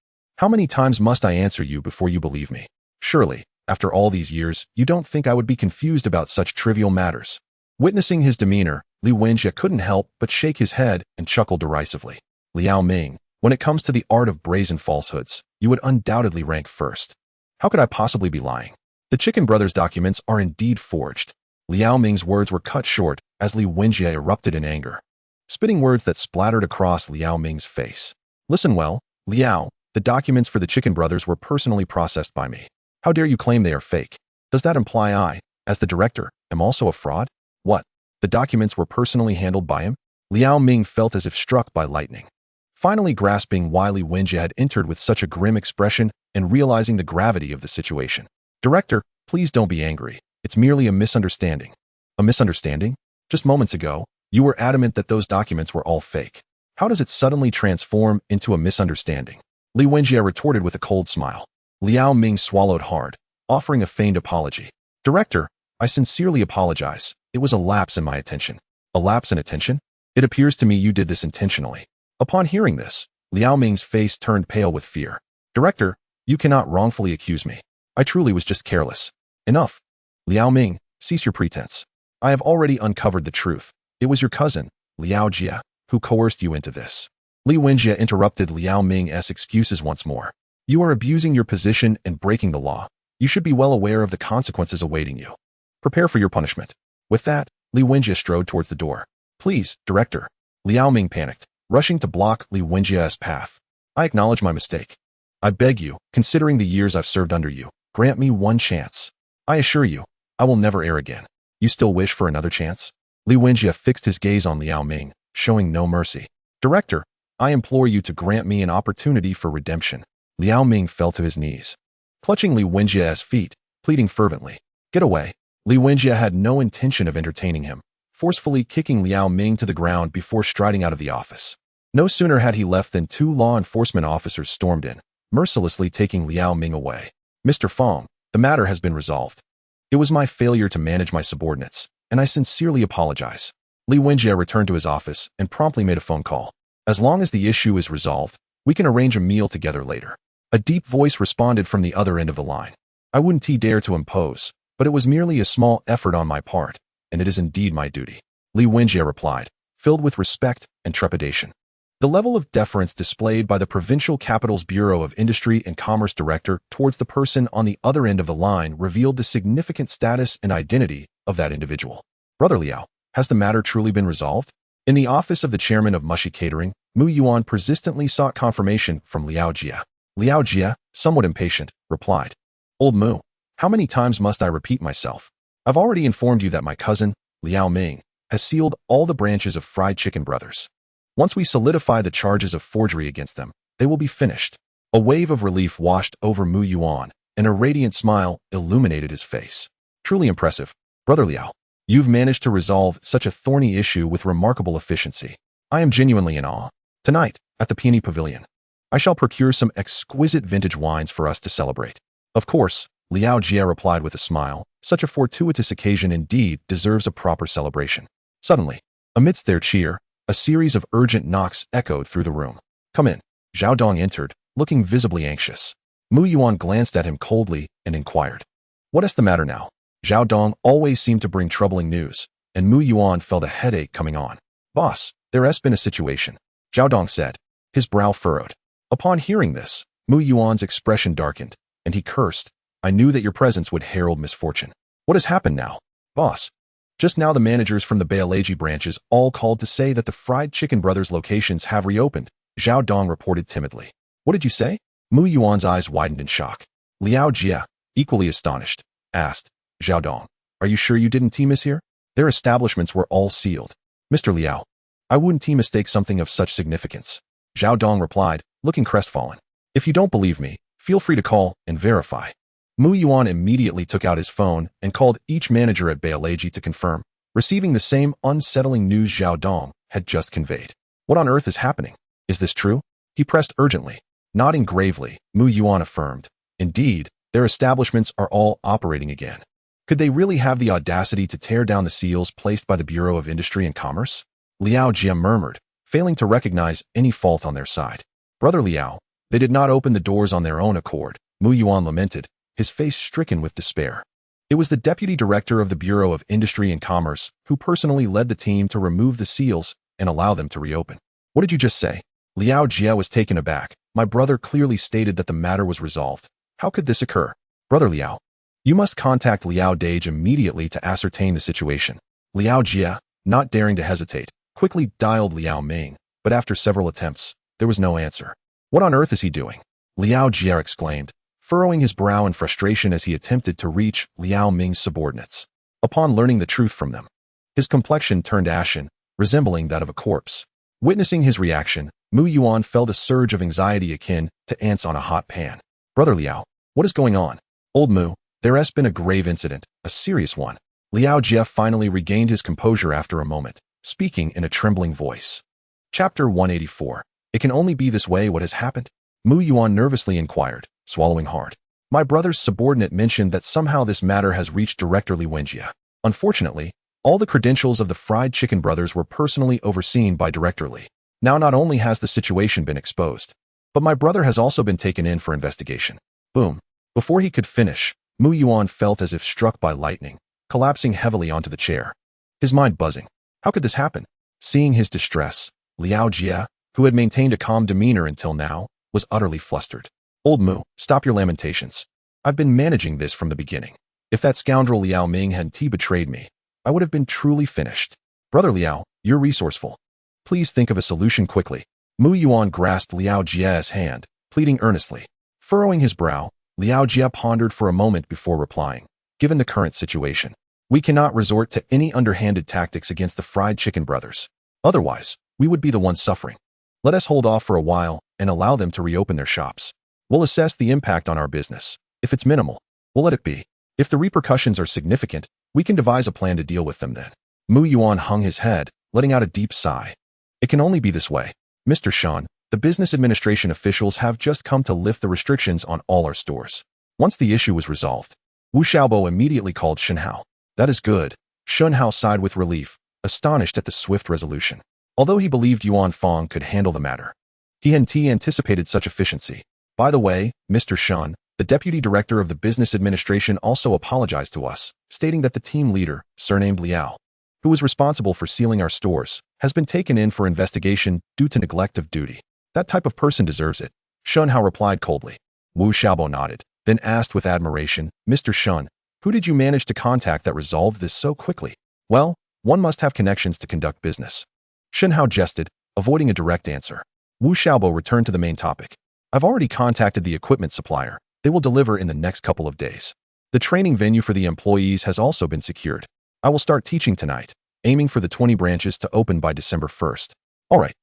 how many times must I answer you before you believe me? Surely, after all these years, you don't think I would be confused about such trivial matters. Witnessing his demeanor, Li Wenjie couldn't help but shake his head and chuckle derisively. Liao Ming, when it comes to the art of brazen falsehoods, you would undoubtedly rank first. How could I possibly be lying? The Chicken Brothers documents are indeed forged. Liao Ming's words were cut short as Li Wenjie erupted in anger, spitting words that splattered across Liao Ming's face. Listen well, Liao, the documents for the Chicken Brothers were personally processed by me. How dare you claim they are fake? Does that imply I, as the director, am also a fraud? What? The documents were personally handled by him? Liao Ming felt as if struck by lightning. Finally grasping why Li Wenjie had entered with such a grim expression and realizing the gravity of the situation. Director, please don't be angry. It's merely a misunderstanding. A misunderstanding? Just moments ago, you were adamant that those documents were all fake. How does it suddenly transform into a misunderstanding? Li Wenjie retorted with a cold smile. Liao Ming swallowed hard, offering a feigned apology. Director, I sincerely apologize. It was a lapse in my attention. A lapse in attention? It appears to me you did this intentionally. Upon hearing this, Liao Ming's face turned pale with fear. Director, you cannot wrongfully accuse me. I truly was just careless. Enough. Liao Ming, cease your pretense. I have already uncovered the truth. It was your cousin, Liao Jia, who coerced you into this. Li Wenjie interrupted Liao Ming's excuses once more. You are abusing your position and breaking the law. You should be well aware of the consequences awaiting you. Prepare for your punishment. With that, Li Wenjie strode towards the door. Please, Director. Liao Ming panicked, rushing to block Li Wenjie's path. I acknowledge my mistake. I beg you, considering the years I've served under you, grant me one chance. I assure you, I will never err again. You still wish for another chance? Li Wenjie fixed his gaze on Liao Ming, showing no mercy. Director, I implore you to grant me an opportunity for redemption. Liao Ming fell to his knees, clutching Li Wenjie's feet, pleading fervently. Get away. Li Wenjie had no intention of entertaining him, forcefully kicking Liao Ming to the ground before striding out of the office. No sooner had he left than 2 law enforcement officers stormed in, mercilessly taking Liao Ming away. Mr. Fong, the matter has been resolved. It was my failure to manage my subordinates, and I sincerely apologize. Li Wenjie returned to his office and promptly made a phone call. As long as the issue is resolved, we can arrange a meal together later. A deep voice responded from the other end of the line. I wouldn't dare to impose, but it was merely a small effort on my part, and it is indeed my duty. Li Wenjie replied, filled with respect and trepidation. The level of deference displayed by the Provincial Capital's Bureau of Industry and Commerce Director towards the person on the other end of the line revealed the significant status and identity of that individual. Brother Liao, has the matter truly been resolved? In the office of the chairman of Mushy Catering, Mu Yuan persistently sought confirmation from Liao Jie. Liao Jie, somewhat impatient, replied, Old Mu, how many times must I repeat myself? I've already informed you that my cousin, Liao Ming, has sealed all the branches of Fried Chicken Brothers. Once we solidify the charges of forgery against them, they will be finished. A wave of relief washed over Mu Yuan, and a radiant smile illuminated his face. Truly impressive, Brother Liao. You've managed to resolve such a thorny issue with remarkable efficiency. I am genuinely in awe. Tonight, at the Peony Pavilion, I shall procure some exquisite vintage wines for us to celebrate. Of course, Liao Jie replied with a smile. Such a fortuitous occasion indeed deserves a proper celebration. Suddenly, amidst their cheer, a series of urgent knocks echoed through the room. Come in. Zhao Dong entered, looking visibly anxious. Mu Yuan glanced at him coldly and inquired, What is the matter now? Zhao Dong always seemed to bring troubling news, and Mu Yuan felt a headache coming on. Boss, there has been a situation, Zhao Dong said, his brow furrowed. Upon hearing this, Mu Yuan's expression darkened, and he cursed. I knew that your presence would herald misfortune. What has happened now? Boss. Just now the managers from the Baileji branches all called to say that the Fried Chicken Brothers locations have reopened, Zhao Dong reported timidly. What did you say? Mu Yuan's eyes widened in shock. Liao Jie, equally astonished, asked, Zhao Dong, are you sure you didn't miss here? Their establishments were all sealed. Mr. Liao, I wouldn't mistake something of such significance, Zhao Dong replied, looking crestfallen. If you don't believe me, feel free to call and verify. Mu Yuan immediately took out his phone and called each manager at Baileji to confirm, receiving the same unsettling news Zhao Dong had just conveyed. What on earth is happening? Is this true? He pressed urgently. Nodding gravely, Mu Yuan affirmed, Indeed, their establishments are all operating again. Could they really have the audacity to tear down the seals placed by the Bureau of Industry and Commerce? Liao Jie murmured, failing to recognize any fault on their side. Brother Liao, they did not open the doors on their own accord, Mu Yuan lamented, his face stricken with despair. It was the deputy director of the Bureau of Industry and Commerce who personally led the team to remove the seals and allow them to reopen. What did you just say? Liao Jie was taken aback. My brother clearly stated that the matter was resolved. How could this occur? Brother Liao, you must contact Liao Dage immediately to ascertain the situation. Liao Jie, not daring to hesitate, quickly dialed Liao Ming, but after several attempts, there was no answer. What on earth is he doing? Liao Jie exclaimed, furrowing his brow in frustration as he attempted to reach Liao Ming's subordinates. Upon learning the truth from them, his complexion turned ashen, resembling that of a corpse. Witnessing his reaction, Mu Yuan felt a surge of anxiety akin to ants on a hot pan. Brother Liao, what is going on? Old Mu, there has been a grave incident, a serious one. Liao Jie finally regained his composure after a moment, speaking in a trembling voice. Chapter 184. It can only be this way. What has happened? Mu Yuan nervously inquired, swallowing hard. My brother's subordinate mentioned that somehow this matter has reached Director Li Wenjie. Unfortunately, all the credentials of the Fried Chicken Brothers were personally overseen by Director Li. Now not only has the situation been exposed, but my brother has also been taken in for investigation. Boom. Before he could finish, Mu Yuan felt as if struck by lightning, collapsing heavily onto the chair, his mind buzzing. How could this happen? Seeing his distress, Liao Jie, who had maintained a calm demeanor until now, was utterly flustered. Old Mu, stop your lamentations. I've been managing this from the beginning. If that scoundrel Liao Ming hadn't betrayed me, I would have been truly finished. Brother Liao, you're resourceful. Please think of a solution quickly. Mu Yuan grasped Liao Jie's hand, pleading earnestly. Furrowing his brow, Liao Jie pondered for a moment before replying. Given the current situation, we cannot resort to any underhanded tactics against the Fried Chicken Brothers. Otherwise, we would be the ones suffering. Let us hold off for a while and allow them to reopen their shops. We'll assess the impact on our business. If it's minimal, we'll let it be. If the repercussions are significant, We can devise a plan to deal with them then. Mu Yuan hung his head, letting out a deep sigh. It can only be this way. Mr. Shen, the business administration officials have just come to lift the restrictions on all our stores. Once the issue was resolved, Wu Xiaobo immediately called Shen Hao. That is good. Shen Hao sighed with relief, astonished at the swift resolution. Although he believed Yuan Fong could handle the matter, he hadn't anticipated such efficiency. By the way, Mr. Shen, the deputy director of the business administration also apologized to us, stating that the team leader, surnamed Liao, who was responsible for sealing our stores, has been taken in for investigation due to neglect of duty. That type of person deserves it. Shen Hao replied coldly. Wu Xiaobo nodded, then asked with admiration, Mr. Shen, who did you manage to contact that resolved this so quickly? Well, one must have connections to conduct business. Shen Hao jested, avoiding a direct answer. Wu Xiaobo returned to the main topic. I've already contacted the equipment supplier. They will deliver in the next couple of days. The training venue for the employees has also been secured. I will start teaching tonight, aiming for the 20 branches to open by December 1st. All right.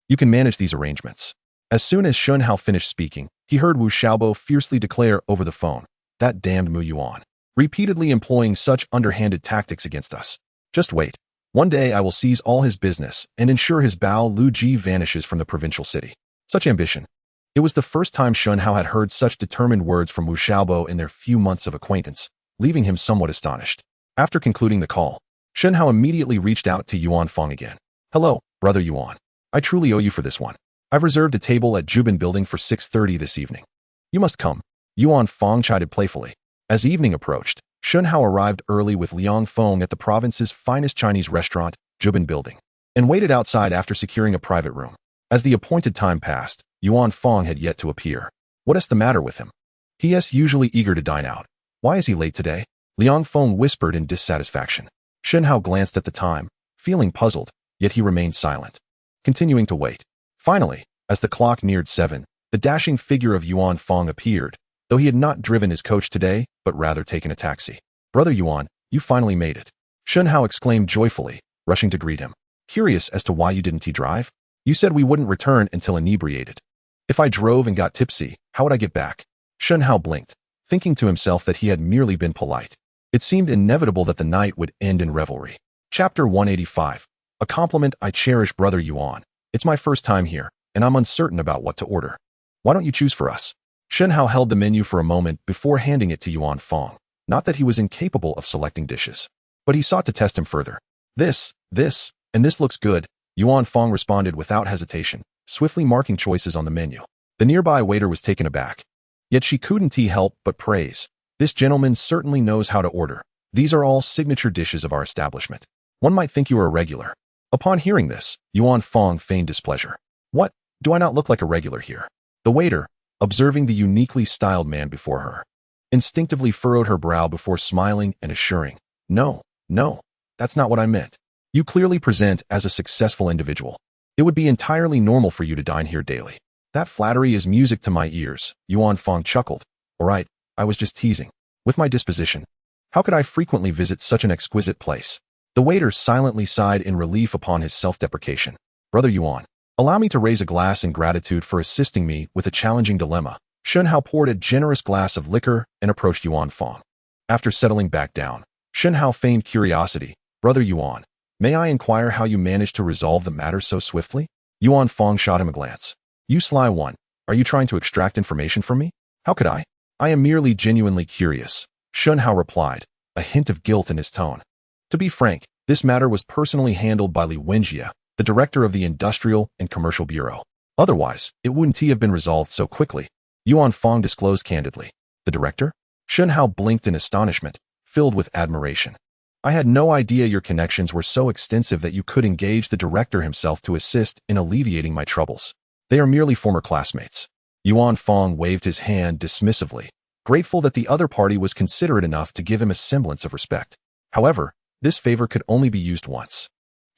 You can manage these arrangements. As soon as Shen Hao finished speaking, he heard Wu Xiaobo fiercely declare over the phone, that damned Mu Yuan, repeatedly employing such underhanded tactics against us. Just wait. One day I will seize all his business and ensure his Bao Lu Ji vanishes from the provincial city. Such ambition. It was the first time Shen Hao had heard such determined words from Wu Xiaobo in their few months of acquaintance, leaving him somewhat astonished. After concluding the call, Shen Hao immediately reached out to Yuan Fong again. Hello, brother Yuan. I truly owe you for this one. I've reserved a table at Jubin Building for 6:30 this evening. You must come. Yuan Fong chided playfully. As evening approached, Shen Hao arrived early with Liang Feng at the province's finest Chinese restaurant, Jubin Building, and waited outside after securing a private room. As the appointed time passed, Yuan Fong had yet to appear. What is the matter with him? He is usually eager to dine out. Why is he late today? Liang Feng whispered in dissatisfaction. Shen Hao glanced at the time, feeling puzzled, yet he remained silent, continuing to wait. Finally, as the clock neared 7, the dashing figure of Yuan Fong appeared, though he had not driven his coach today, but rather taken a taxi. Brother Yuan, you finally made it. Shen Hao exclaimed joyfully, rushing to greet him. Curious as to why you didn't drive? You said we wouldn't return until inebriated. If I drove and got tipsy, how would I get back? Shen Hao blinked, thinking to himself that he had merely been polite. It seemed inevitable that the night would end in revelry. Chapter 185. A compliment I cherish, brother Yuan. It's my first time here, and I'm uncertain about what to order. Why don't you choose for us? Shen Hao held the menu for a moment before handing it to Yuan Fong. Not that he was incapable of selecting dishes, but he sought to test him further. This, and this looks good, Yuan Fong responded without hesitation, swiftly marking choices on the menu. The nearby waiter was taken aback. Yet she couldn't help but praise. This gentleman certainly knows how to order. These are all signature dishes of our establishment. One might think you are a regular. Upon hearing this, Yuan Fong feigned displeasure. What? Do I not look like a regular here? The waiter, observing the uniquely styled man before her, instinctively furrowed her brow before smiling and assuring, No, that's not what I meant. You clearly present as a successful individual. It would be entirely normal for you to dine here daily. That flattery is music to my ears, Yuan Fong chuckled. All right, I was just teasing. With my disposition, how could I frequently visit such an exquisite place? The waiter silently sighed in relief upon his self-deprecation. Brother Yuan, allow me to raise a glass in gratitude for assisting me with a challenging dilemma. Shen Hao poured a generous glass of liquor and approached Yuan Fong. After settling back down, Shen Hao feigned curiosity. Brother Yuan, may I inquire how you managed to resolve the matter so swiftly? Yuan Fong shot him a glance. You sly one, are you trying to extract information from me? How could I? I am merely genuinely curious, Shen Hao replied, a hint of guilt in his tone. To be frank, this matter was personally handled by Li Wenjie, the director of the Industrial and Commercial Bureau. Otherwise, it wouldn't have been resolved so quickly. Yuan Fong disclosed candidly. The director? Shen Hao blinked in astonishment, filled with admiration. I had no idea your connections were so extensive that you could engage the director himself to assist in alleviating my troubles. They are merely former classmates. Yuan Fong waved his hand dismissively, grateful that the other party was considerate enough to give him a semblance of respect. However, this favor could only be used once.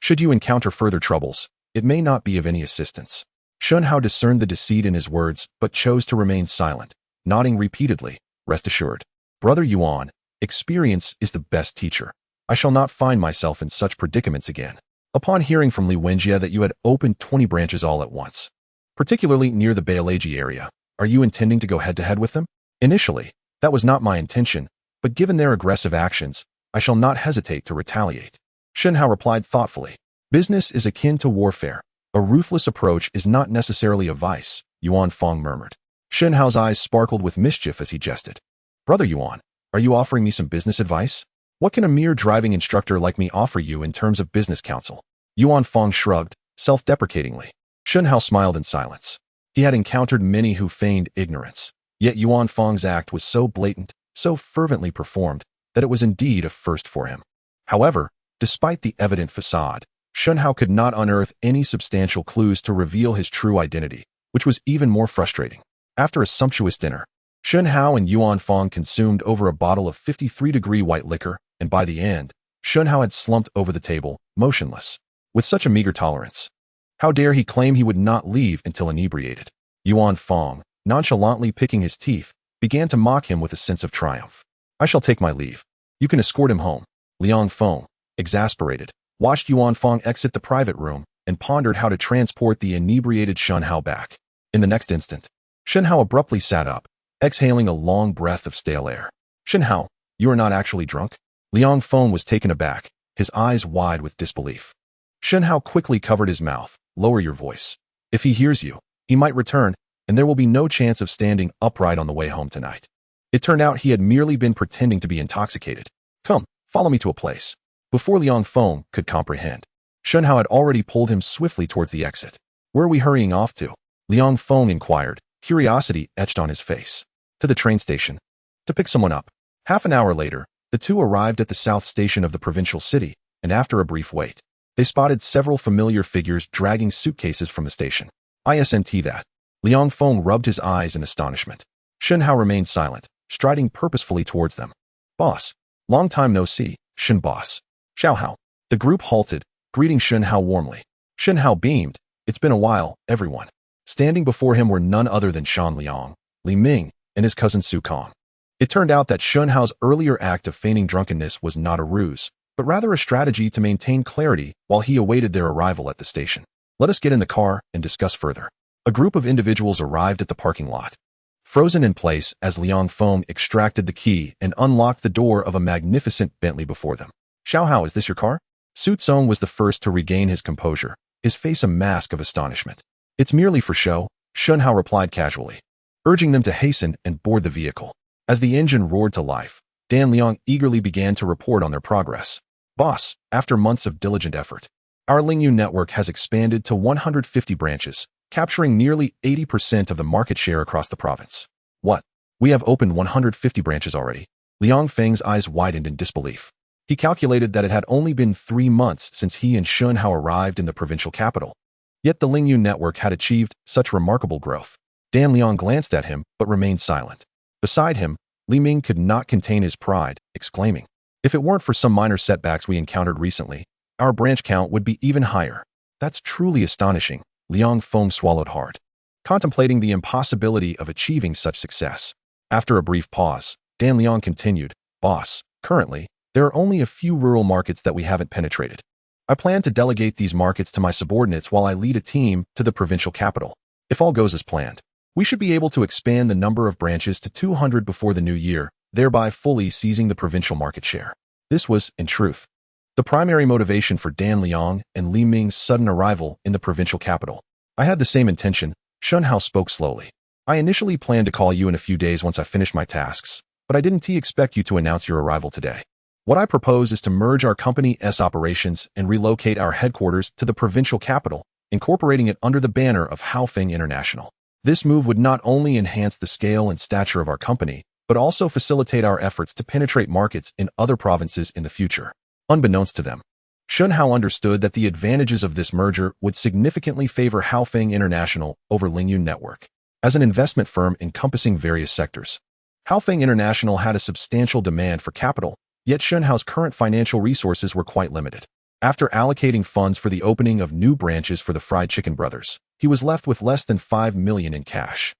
Should you encounter further troubles, it may not be of any assistance. Shen Hao discerned the deceit in his words, but chose to remain silent, nodding repeatedly. Rest assured, brother Yuan, experience is the best teacher. I shall not find myself in such predicaments again. Upon hearing from Li Wenjie that you had opened 20 branches all at once, particularly near the Beileji area, are you intending to go head-to-head with them? Initially, that was not my intention, but given their aggressive actions, I shall not hesitate to retaliate. Shen Hao replied thoughtfully. Business is akin to warfare. A ruthless approach is not necessarily a vice, Yuan Fong murmured. Shen Hao's eyes sparkled with mischief as he jested. Brother Yuan, are you offering me some business advice? What can a mere driving instructor like me offer you in terms of business counsel? Yuan Fong shrugged, self-deprecatingly. Shen Hao smiled in silence. He had encountered many who feigned ignorance, yet Yuan Fong's act was so blatant, so fervently performed, that it was indeed a first for him. However, despite the evident facade, Shen Hao could not unearth any substantial clues to reveal his true identity, which was even more frustrating. After a sumptuous dinner, Shen Hao and Yuan Fong consumed over a bottle of 53-degree white liquor, and by the end, Shen Hao had slumped over the table, motionless. With such a meager tolerance, how dare he claim he would not leave until inebriated? Yuan Fong, nonchalantly picking his teeth, began to mock him with a sense of triumph. I shall take my leave. You can escort him home. Liang Feng, exasperated, watched Yuan Fong exit the private room and pondered how to transport the inebriated Shen Hao back. In the next instant, Shen Hao abruptly sat up, exhaling a long breath of stale air. Shen Hao, you are not actually drunk? Liang Feng was taken aback, his eyes wide with disbelief. Shen Hao quickly covered his mouth. Lower your voice. If he hears you, he might return, and there will be no chance of standing upright on the way home tonight. It turned out he had merely been pretending to be intoxicated. Come, follow me to a place. Before Liang Feng could comprehend, Shen Hao had already pulled him swiftly towards the exit. Where are we hurrying off to? Liang Feng inquired, curiosity etched on his face. To the train station. To pick someone up. Half an hour later, the two arrived at the south station of the provincial city, and after a brief wait, they spotted several familiar figures dragging suitcases from the station. Isn't that? Liang Feng rubbed his eyes in astonishment. Shen Hao remained silent, striding purposefully towards them. Boss. Long time no see, Shen boss. Xiao Hao. The group halted, greeting Shen Hao warmly. Shen Hao beamed. It's been a while, everyone. Standing before him were none other than Shan Liang, Li Ming, and his cousin Su Kong. It turned out that Shen Hao's earlier act of feigning drunkenness was not a ruse, but rather a strategy to maintain clarity while he awaited their arrival at the station. Let us get in the car and discuss further. A group of individuals arrived at the parking lot, frozen in place as Liang Feng extracted the key and unlocked the door of a magnificent Bentley before them. Xiao Hao, is this your car? Su Tsong was the first to regain his composure, his face a mask of astonishment. It's merely for show, Shen Hao replied casually, urging them to hasten and board the vehicle. As the engine roared to life, Dan Liang eagerly began to report on their progress. Boss, after months of diligent effort, our Lingyu network has expanded to 150 branches, capturing nearly 80% of the market share across the province. What? We have opened 150 branches already? Liang Feng's eyes widened in disbelief. He calculated that it had only been 3 months since he and Shen Hao arrived in the provincial capital. Yet the Lingyu network had achieved such remarkable growth. Dan Liang glanced at him but remained silent. Beside him, Li Ming could not contain his pride, exclaiming, if it weren't for some minor setbacks we encountered recently, our branch count would be even higher. That's truly astonishing. Liang Feng swallowed hard, contemplating the impossibility of achieving such success. After a brief pause, Dan Liang continued, Boss, currently, there are only a few rural markets that we haven't penetrated. I plan to delegate these markets to my subordinates while I lead a team to the provincial capital. If all goes as planned, we should be able to expand the number of branches to 200 before the new year, thereby fully seizing the provincial market share. This was, in truth, the primary motivation for Dan Liang and Li Ming's sudden arrival in the provincial capital. I had the same intention, Shen Hao spoke slowly. I initially planned to call you in a few days once I finished my tasks, but I didn't expect you to announce your arrival today. What I propose is to merge our company's operations and relocate our headquarters to the provincial capital, incorporating it under the banner of Haofeng International. This move would not only enhance the scale and stature of our company, but also facilitate our efforts to penetrate markets in other provinces in the future. Unbeknownst to them, Shen Hao understood that the advantages of this merger would significantly favor Haofeng International over Lingyu Network. As an investment firm encompassing various sectors, Haofeng International had a substantial demand for capital, yet Shen Hao's current financial resources were quite limited. After allocating funds for the opening of new branches for the Fried Chicken Brothers, he was left with less than 5 million in cash,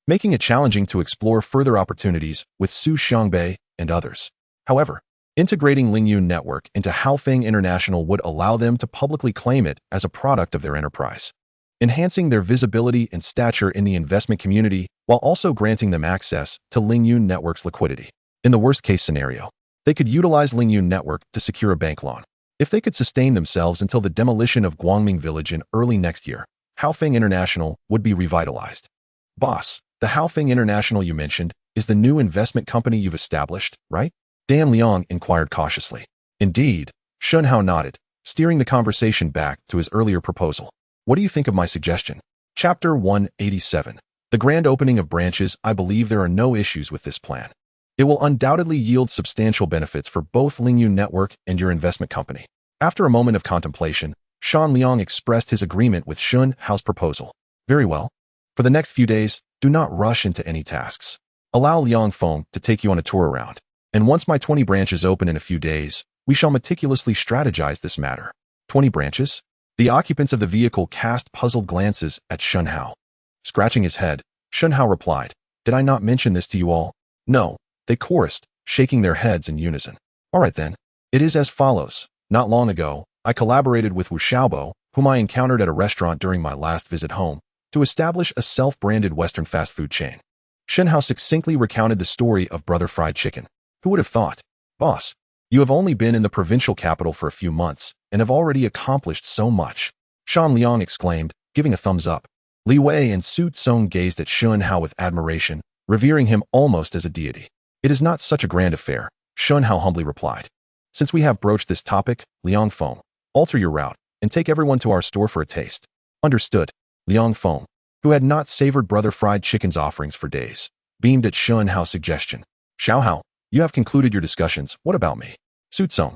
making it challenging to explore further opportunities with Su Xiangbei and others. However, integrating Lingyu Network into Haofeng International would allow them to publicly claim it as a product of their enterprise, enhancing their visibility and stature in the investment community while also granting them access to Lingyu Network's liquidity. In the worst-case scenario, They could utilize Lingyun network to secure a bank loan. If they could sustain themselves until the demolition of Guangming village in early next year, Haofeng International would be revitalized. Boss, the Haofeng International you mentioned is the new investment company you've established, right? Dan Liang inquired cautiously. Indeed, Shen Hao nodded, steering the conversation back to his earlier proposal. What do you think of my suggestion? Chapter 187. The grand opening of branches. I believe there are no issues with this plan. It will undoubtedly yield substantial benefits for both Lingyun Network and your investment company. After a moment of contemplation, Shan Liang expressed his agreement with Shen Hao's proposal. Very well. For the next few days, do not rush into any tasks. Allow Liang Feng to take you on a tour around. And once my 20 branches open in a few days, we shall meticulously strategize this matter. 20 branches? The occupants of the vehicle cast puzzled glances at Shen Hao. Scratching his head, Shen Hao replied, Did I not mention this to you all? No, they chorused, shaking their heads in unison. All right then. It is as follows. Not long ago, I collaborated with Wu Xiaobo, whom I encountered at a restaurant during my last visit home, to establish a self-branded Western fast food chain. Shen Hao succinctly recounted the story of Brother Fried Chicken. Who would have thought? Boss, you have only been in the provincial capital for a few months and have already accomplished so much. Shan Liang exclaimed, giving a thumbs up. Li Wei and Su Tsong gazed at Shen Hao with admiration, revering him almost as a deity. It is not such a grand affair, Shen Hao humbly replied. Since we have broached this topic, Liang Feng, alter your route and take everyone to our store for a taste. Understood. Liang Feng, who had not savored Brother Fried Chicken's offerings for days, beamed at Shen Hao's suggestion. Xiao Hao, you have concluded your discussions. What about me? Su Tsong,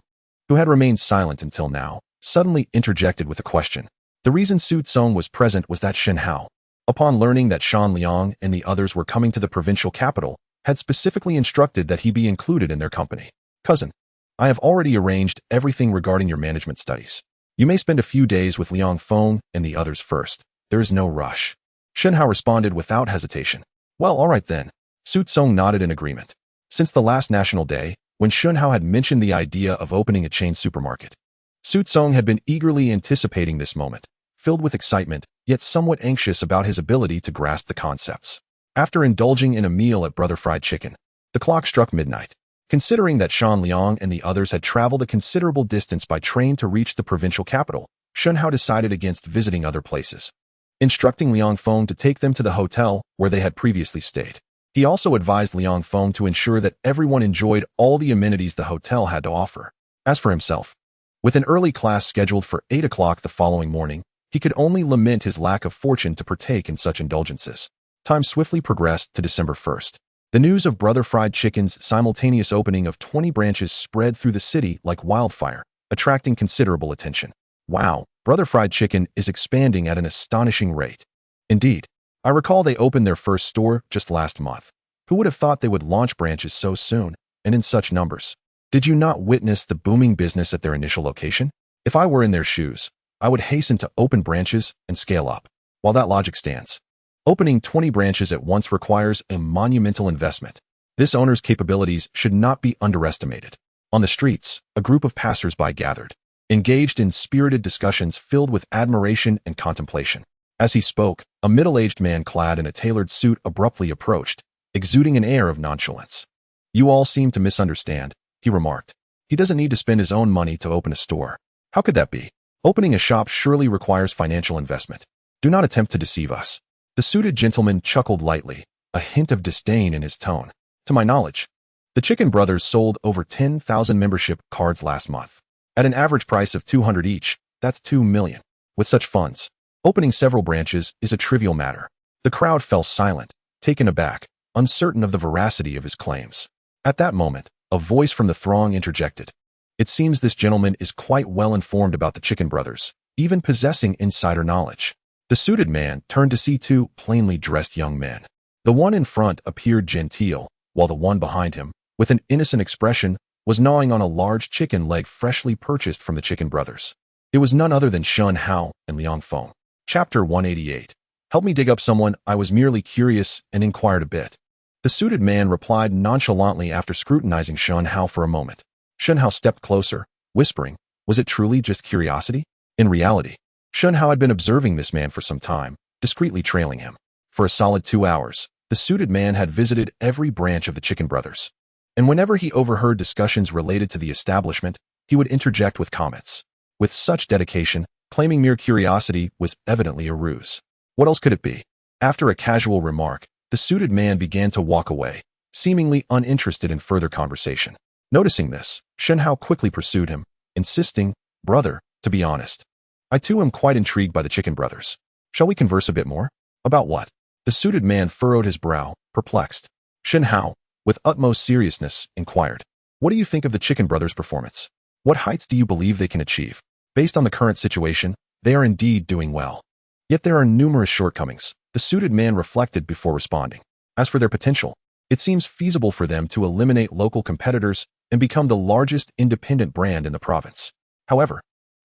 who had remained silent until now, suddenly interjected with a question. The reason Su Tsong was present was that Shen Hao, upon learning that Shan Liang and the others were coming to the provincial capital, had specifically instructed that he be included in their company. Cousin, I have already arranged everything regarding your management studies. You may spend a few days with Liang Feng and the others first. There is no rush. Shen Hao responded without hesitation. Well, all right then. Su Tsong nodded in agreement. Since the last National Day, when Shen Hao had mentioned the idea of opening a chain supermarket, Su Tsong had been eagerly anticipating this moment, filled with excitement, yet somewhat anxious about his ability to grasp the concepts. After indulging in a meal at Brother Fried Chicken, the clock struck midnight. Considering that Shan Liang and the others had traveled a considerable distance by train to reach the provincial capital, Shen Hao decided against visiting other places, instructing Liang Feng to take them to the hotel where they had previously stayed. He also advised Liang Feng to ensure that everyone enjoyed all the amenities the hotel had to offer. As for himself, with an early class scheduled for 8 o'clock the following morning, he could only lament his lack of fortune to partake in such indulgences. Time swiftly progressed to December 1st. The news of Brother Fried Chicken's simultaneous opening of 20 branches spread through the city like wildfire, attracting considerable attention. Wow, Brother Fried Chicken is expanding at an astonishing rate. Indeed, I recall they opened their first store just last month. Who would have thought they would launch branches so soon, and in such numbers? Did you not witness the booming business at their initial location? If I were in their shoes, I would hasten to open branches and scale up. While that logic stands, opening 20 branches at once requires a monumental investment. This owner's capabilities should not be underestimated. On the streets, a group of passers-by gathered, engaged in spirited discussions filled with admiration and contemplation. As he spoke, a middle-aged man clad in a tailored suit abruptly approached, exuding an air of nonchalance. You all seem to misunderstand, he remarked. He doesn't need to spend his own money to open a store. How could that be? Opening a shop surely requires financial investment. Do not attempt to deceive us. The suited gentleman chuckled lightly, a hint of disdain in his tone. To my knowledge, the Chicken Brothers sold over 10,000 membership cards last month. At an average price of 200 each, that's 2 million. With such funds, opening several branches is a trivial matter. The crowd fell silent, taken aback, uncertain of the veracity of his claims. At that moment, a voice from the throng interjected. It seems this gentleman is quite well informed about the Chicken Brothers, even possessing insider knowledge. The suited man turned to see 2 plainly dressed young men. The one in front appeared genteel, while the one behind him, with an innocent expression, was gnawing on a large chicken leg freshly purchased from the Chicken Brothers. It was none other than Shen Hao and Liang Feng. Chapter 188. Help me dig up someone. I was merely curious and inquired a bit. The suited man replied nonchalantly after scrutinizing Shen Hao for a moment. Shen Hao stepped closer, whispering, was it truly just curiosity? In reality, Shen Hao had been observing this man for some time, discreetly trailing him. For a solid 2 hours, the suited man had visited every branch of the Chicken Brothers. and whenever he overheard discussions related to the establishment, he would interject with comments. With such dedication, claiming mere curiosity was evidently a ruse. What else could it be? After a casual remark, the suited man began to walk away, seemingly uninterested in further conversation. Noticing this, Shen Hao quickly pursued him, insisting, "Brother, to be honest, I too am quite intrigued by the Chicken Brothers. Shall we converse a bit more?" "About what?" The suited man furrowed his brow, perplexed. Shen Hao, with utmost seriousness, inquired, "What do you think of the Chicken Brothers' performance? What heights do you believe they can achieve? Based on the current situation, they are indeed doing well. Yet there are numerous shortcomings." The suited man reflected before responding. "As for their potential, it seems feasible for them to eliminate local competitors and become the largest independent brand in the province. However,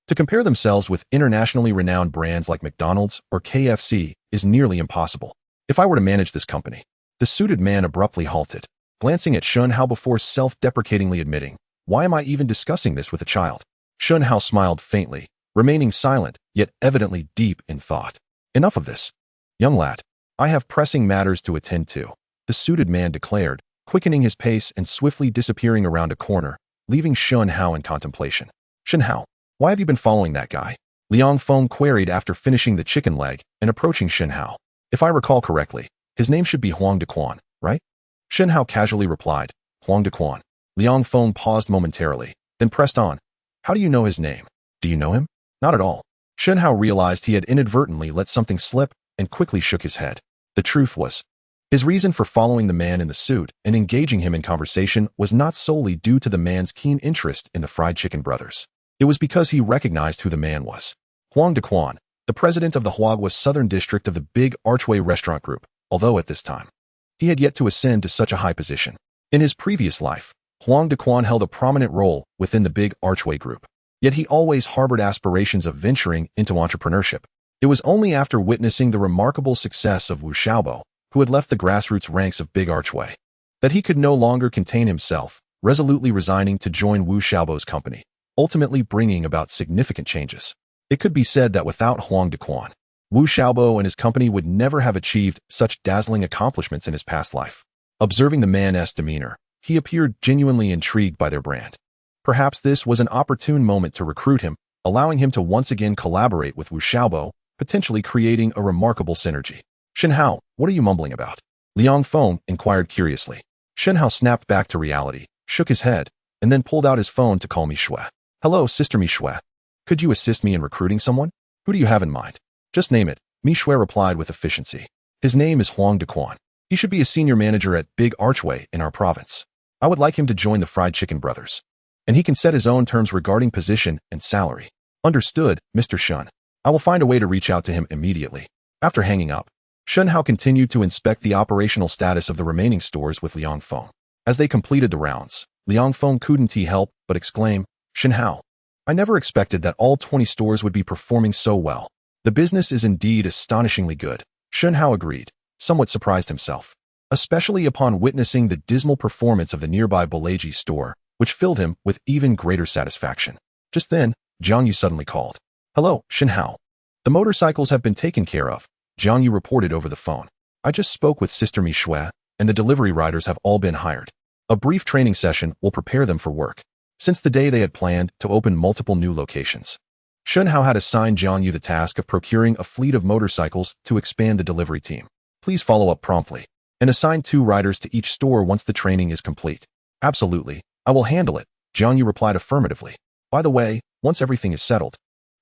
to compare themselves with internationally renowned brands like McDonald's or KFC is nearly impossible. If I were to manage this company..." The suited man abruptly halted, glancing at Shen Hao before self-deprecatingly admitting, "Why am I even discussing this with a child?" Shen Hao smiled faintly, remaining silent, yet evidently deep in thought. "Enough of this, young lad. I have pressing matters to attend to," the suited man declared, quickening his pace and swiftly disappearing around a corner, leaving Shen Hao in contemplation. "Shen Hao, why have you been following that guy?" Liang Feng queried after finishing the chicken leg and approaching Shen Hao. "If I recall correctly, his name should be Huang Dequan, right?" Shen Hao casually replied, "Huang Dequan." Liang Feng paused momentarily, then pressed on, "How do you know his name? Do you know him?" "Not at all." Shen Hao realized he had inadvertently let something slip and quickly shook his head. The truth was, his reason for following the man in the suit and engaging him in conversation was not solely due to the man's keen interest in the Fried Chicken Brothers. It was because he recognized who the man was. Huang Dequan, the president of the Huagua Southern District of the Big Archway Restaurant Group, although at this time, he had yet to ascend to such a high position. In his previous life, Huang Dequan held a prominent role within the Big Archway Group, yet he always harbored aspirations of venturing into entrepreneurship. It was only after witnessing the remarkable success of Wu Xiaobo, who had left the grassroots ranks of Big Archway, that he could no longer contain himself, resolutely resigning to join Wu Xiaobo's company, ultimately bringing about significant changes. It could be said that without Huang Dequan, Wu Xiaobo and his company would never have achieved such dazzling accomplishments in his past life. Observing the man's demeanor, he appeared genuinely intrigued by their brand. Perhaps this was an opportune moment to recruit him, allowing him to once again collaborate with Wu Xiaobo, potentially creating a remarkable synergy. "Shen Hao, what are you mumbling about?" Liang Feng inquired curiously. Shen Hao snapped back to reality, shook his head, and then pulled out his phone to call Mi Shui. "Hello, Sister Mi Shui. Could you assist me in recruiting someone? Who do you have in mind?" "Just name it," Mi Shui replied with efficiency. "His name is Huang Dequan. He should be a senior manager at Big Archway in our province. I would like him to join the Fried Chicken Brothers. And he can set his own terms regarding position and salary." "Understood, Mr. Shen. I will find a way to reach out to him immediately." After hanging up, Shen Hao continued to inspect the operational status of the remaining stores with Liang Feng. As they completed the rounds, Liang Feng couldn't help but exclaim, "Shen Hao, I never expected that all 20 stores would be performing so well. The business is indeed astonishingly good." Shen Hao agreed, somewhat surprised himself, especially upon witnessing the dismal performance of the nearby Bolaji store, which filled him with even greater satisfaction. Just then, Jiang Yu suddenly called. "Hello, Shen Hao. The motorcycles have been taken care of," Jiang Yu reported over the phone. "I just spoke with Sister Mi Shui, and the delivery riders have all been hired. A brief training session will prepare them for work, since the day they had planned to open multiple new locations." Shen Hao had assigned Jiang Yu the task of procuring a fleet of motorcycles to expand the delivery team. "Please follow up promptly, and assign 2 riders to each store once the training is complete." "Absolutely, I will handle it," Jiang Yu replied affirmatively. "By the way, once everything is settled,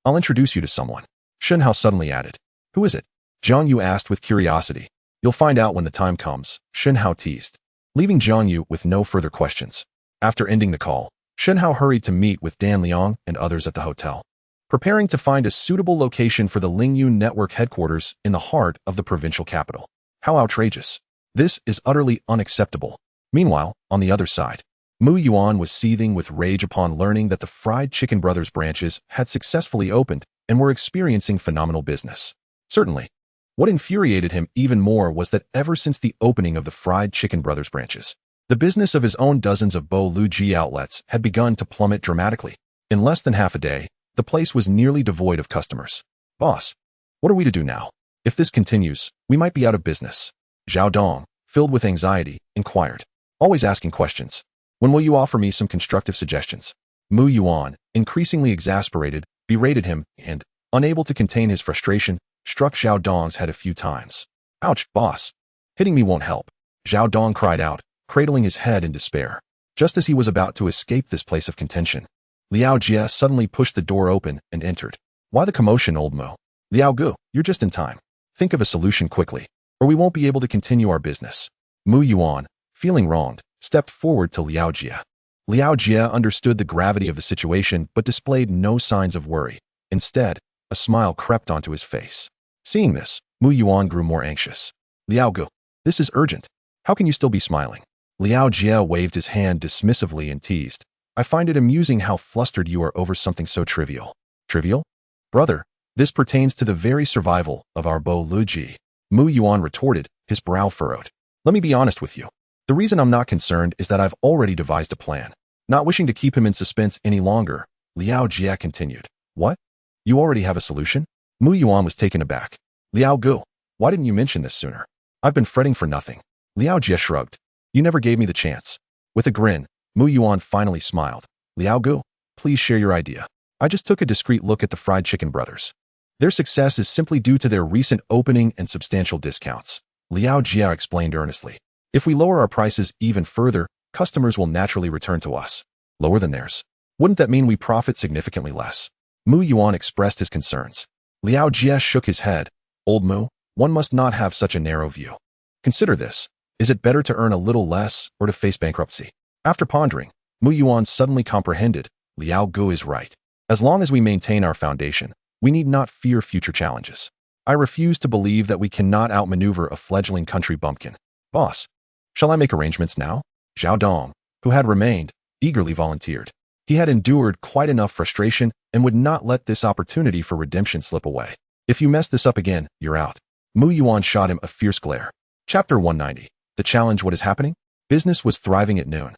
I'll introduce you to someone." Shen Hao suddenly added, "Who is it?" Jiang Yu asked with curiosity. "You'll find out when the time comes," Shen Hao teased, leaving Jiang Yu with no further questions. After ending the call, Shen Hao hurried to meet with Dan Liang and others at the hotel, preparing to find a suitable location for the Lingyun Network headquarters in the heart of the provincial capital. How outrageous. This is utterly unacceptable. Meanwhile, on the other side, Mu Yuan was seething with rage upon learning that the Fried Chicken Brothers branches had successfully opened and were experiencing phenomenal business. Certainly, what infuriated him even more was that ever since the opening of the Fried Chicken Brothers branches, the business of his own dozens of Bo Lu Ji outlets had begun to plummet dramatically. In less than half a day, the place was nearly devoid of customers. "Boss, what are we to do now? If this continues, we might be out of business." Zhao Dong, filled with anxiety, inquired. "Always asking questions. When will you offer me some constructive suggestions? Mu Yuan, increasingly exasperated, berated him and, unable to contain his frustration, struck Zhao Dong's head a few times. Ouch, boss. Hitting me won't help. Zhao Dong cried out, cradling his head in despair. Just as he was about to escape this place of contention, Liao Jie suddenly pushed the door open and entered. Why the commotion, old Mo? Liao Gu, you're just in time. Think of a solution quickly, or we won't be able to continue our business. Mu Yuan, feeling wronged, stepped forward to Liao Jie. Liao Jie understood the gravity of the situation but displayed no signs of worry. Instead, a smile crept onto his face. Seeing this, Mu Yuan grew more anxious. Liao Gu, this is urgent. How can you still be smiling? Liao Jie waved his hand dismissively and teased. I find it amusing how flustered you are over something so trivial. Trivial? Brother, this pertains to the very survival of our Bo Luji. Mu Yuan retorted, his brow furrowed. Let me be honest with you. The reason I'm not concerned is that I've already devised a plan. Not wishing to keep him in suspense any longer, Liao Jie continued. What? You already have a solution? Mu Yuan was taken aback. Liao Gu, why didn't you mention this sooner? I've been fretting for nothing. Liao Jie shrugged. You never gave me the chance. With a grin, Mu Yuan finally smiled. Liao Gu, please share your idea. I just took a discreet look at the Fried Chicken Brothers. Their success is simply due to their recent opening and substantial discounts. Liao Jie explained earnestly. If we lower our prices even further, customers will naturally return to us. Lower than theirs. Wouldn't that mean we profit significantly less? Mu Yuan expressed his concerns. Liao Jie shook his head. Old Mu, one must not have such a narrow view. Consider this. Is it better to earn a little less or to face bankruptcy? After pondering, Mu Yuan suddenly comprehended. Liao Gu is right. As long as we maintain our foundation, we need not fear future challenges. I refuse to believe that we cannot outmaneuver a fledgling country bumpkin. Boss, shall I make arrangements now? Zhao Dong, who had remained, eagerly volunteered. He had endured quite enough frustration and would not let this opportunity for redemption slip away. If you mess this up again, you're out. Mu Yuan shot him a fierce glare. Chapter 190. The challenge. What is happening? Business was thriving at noon.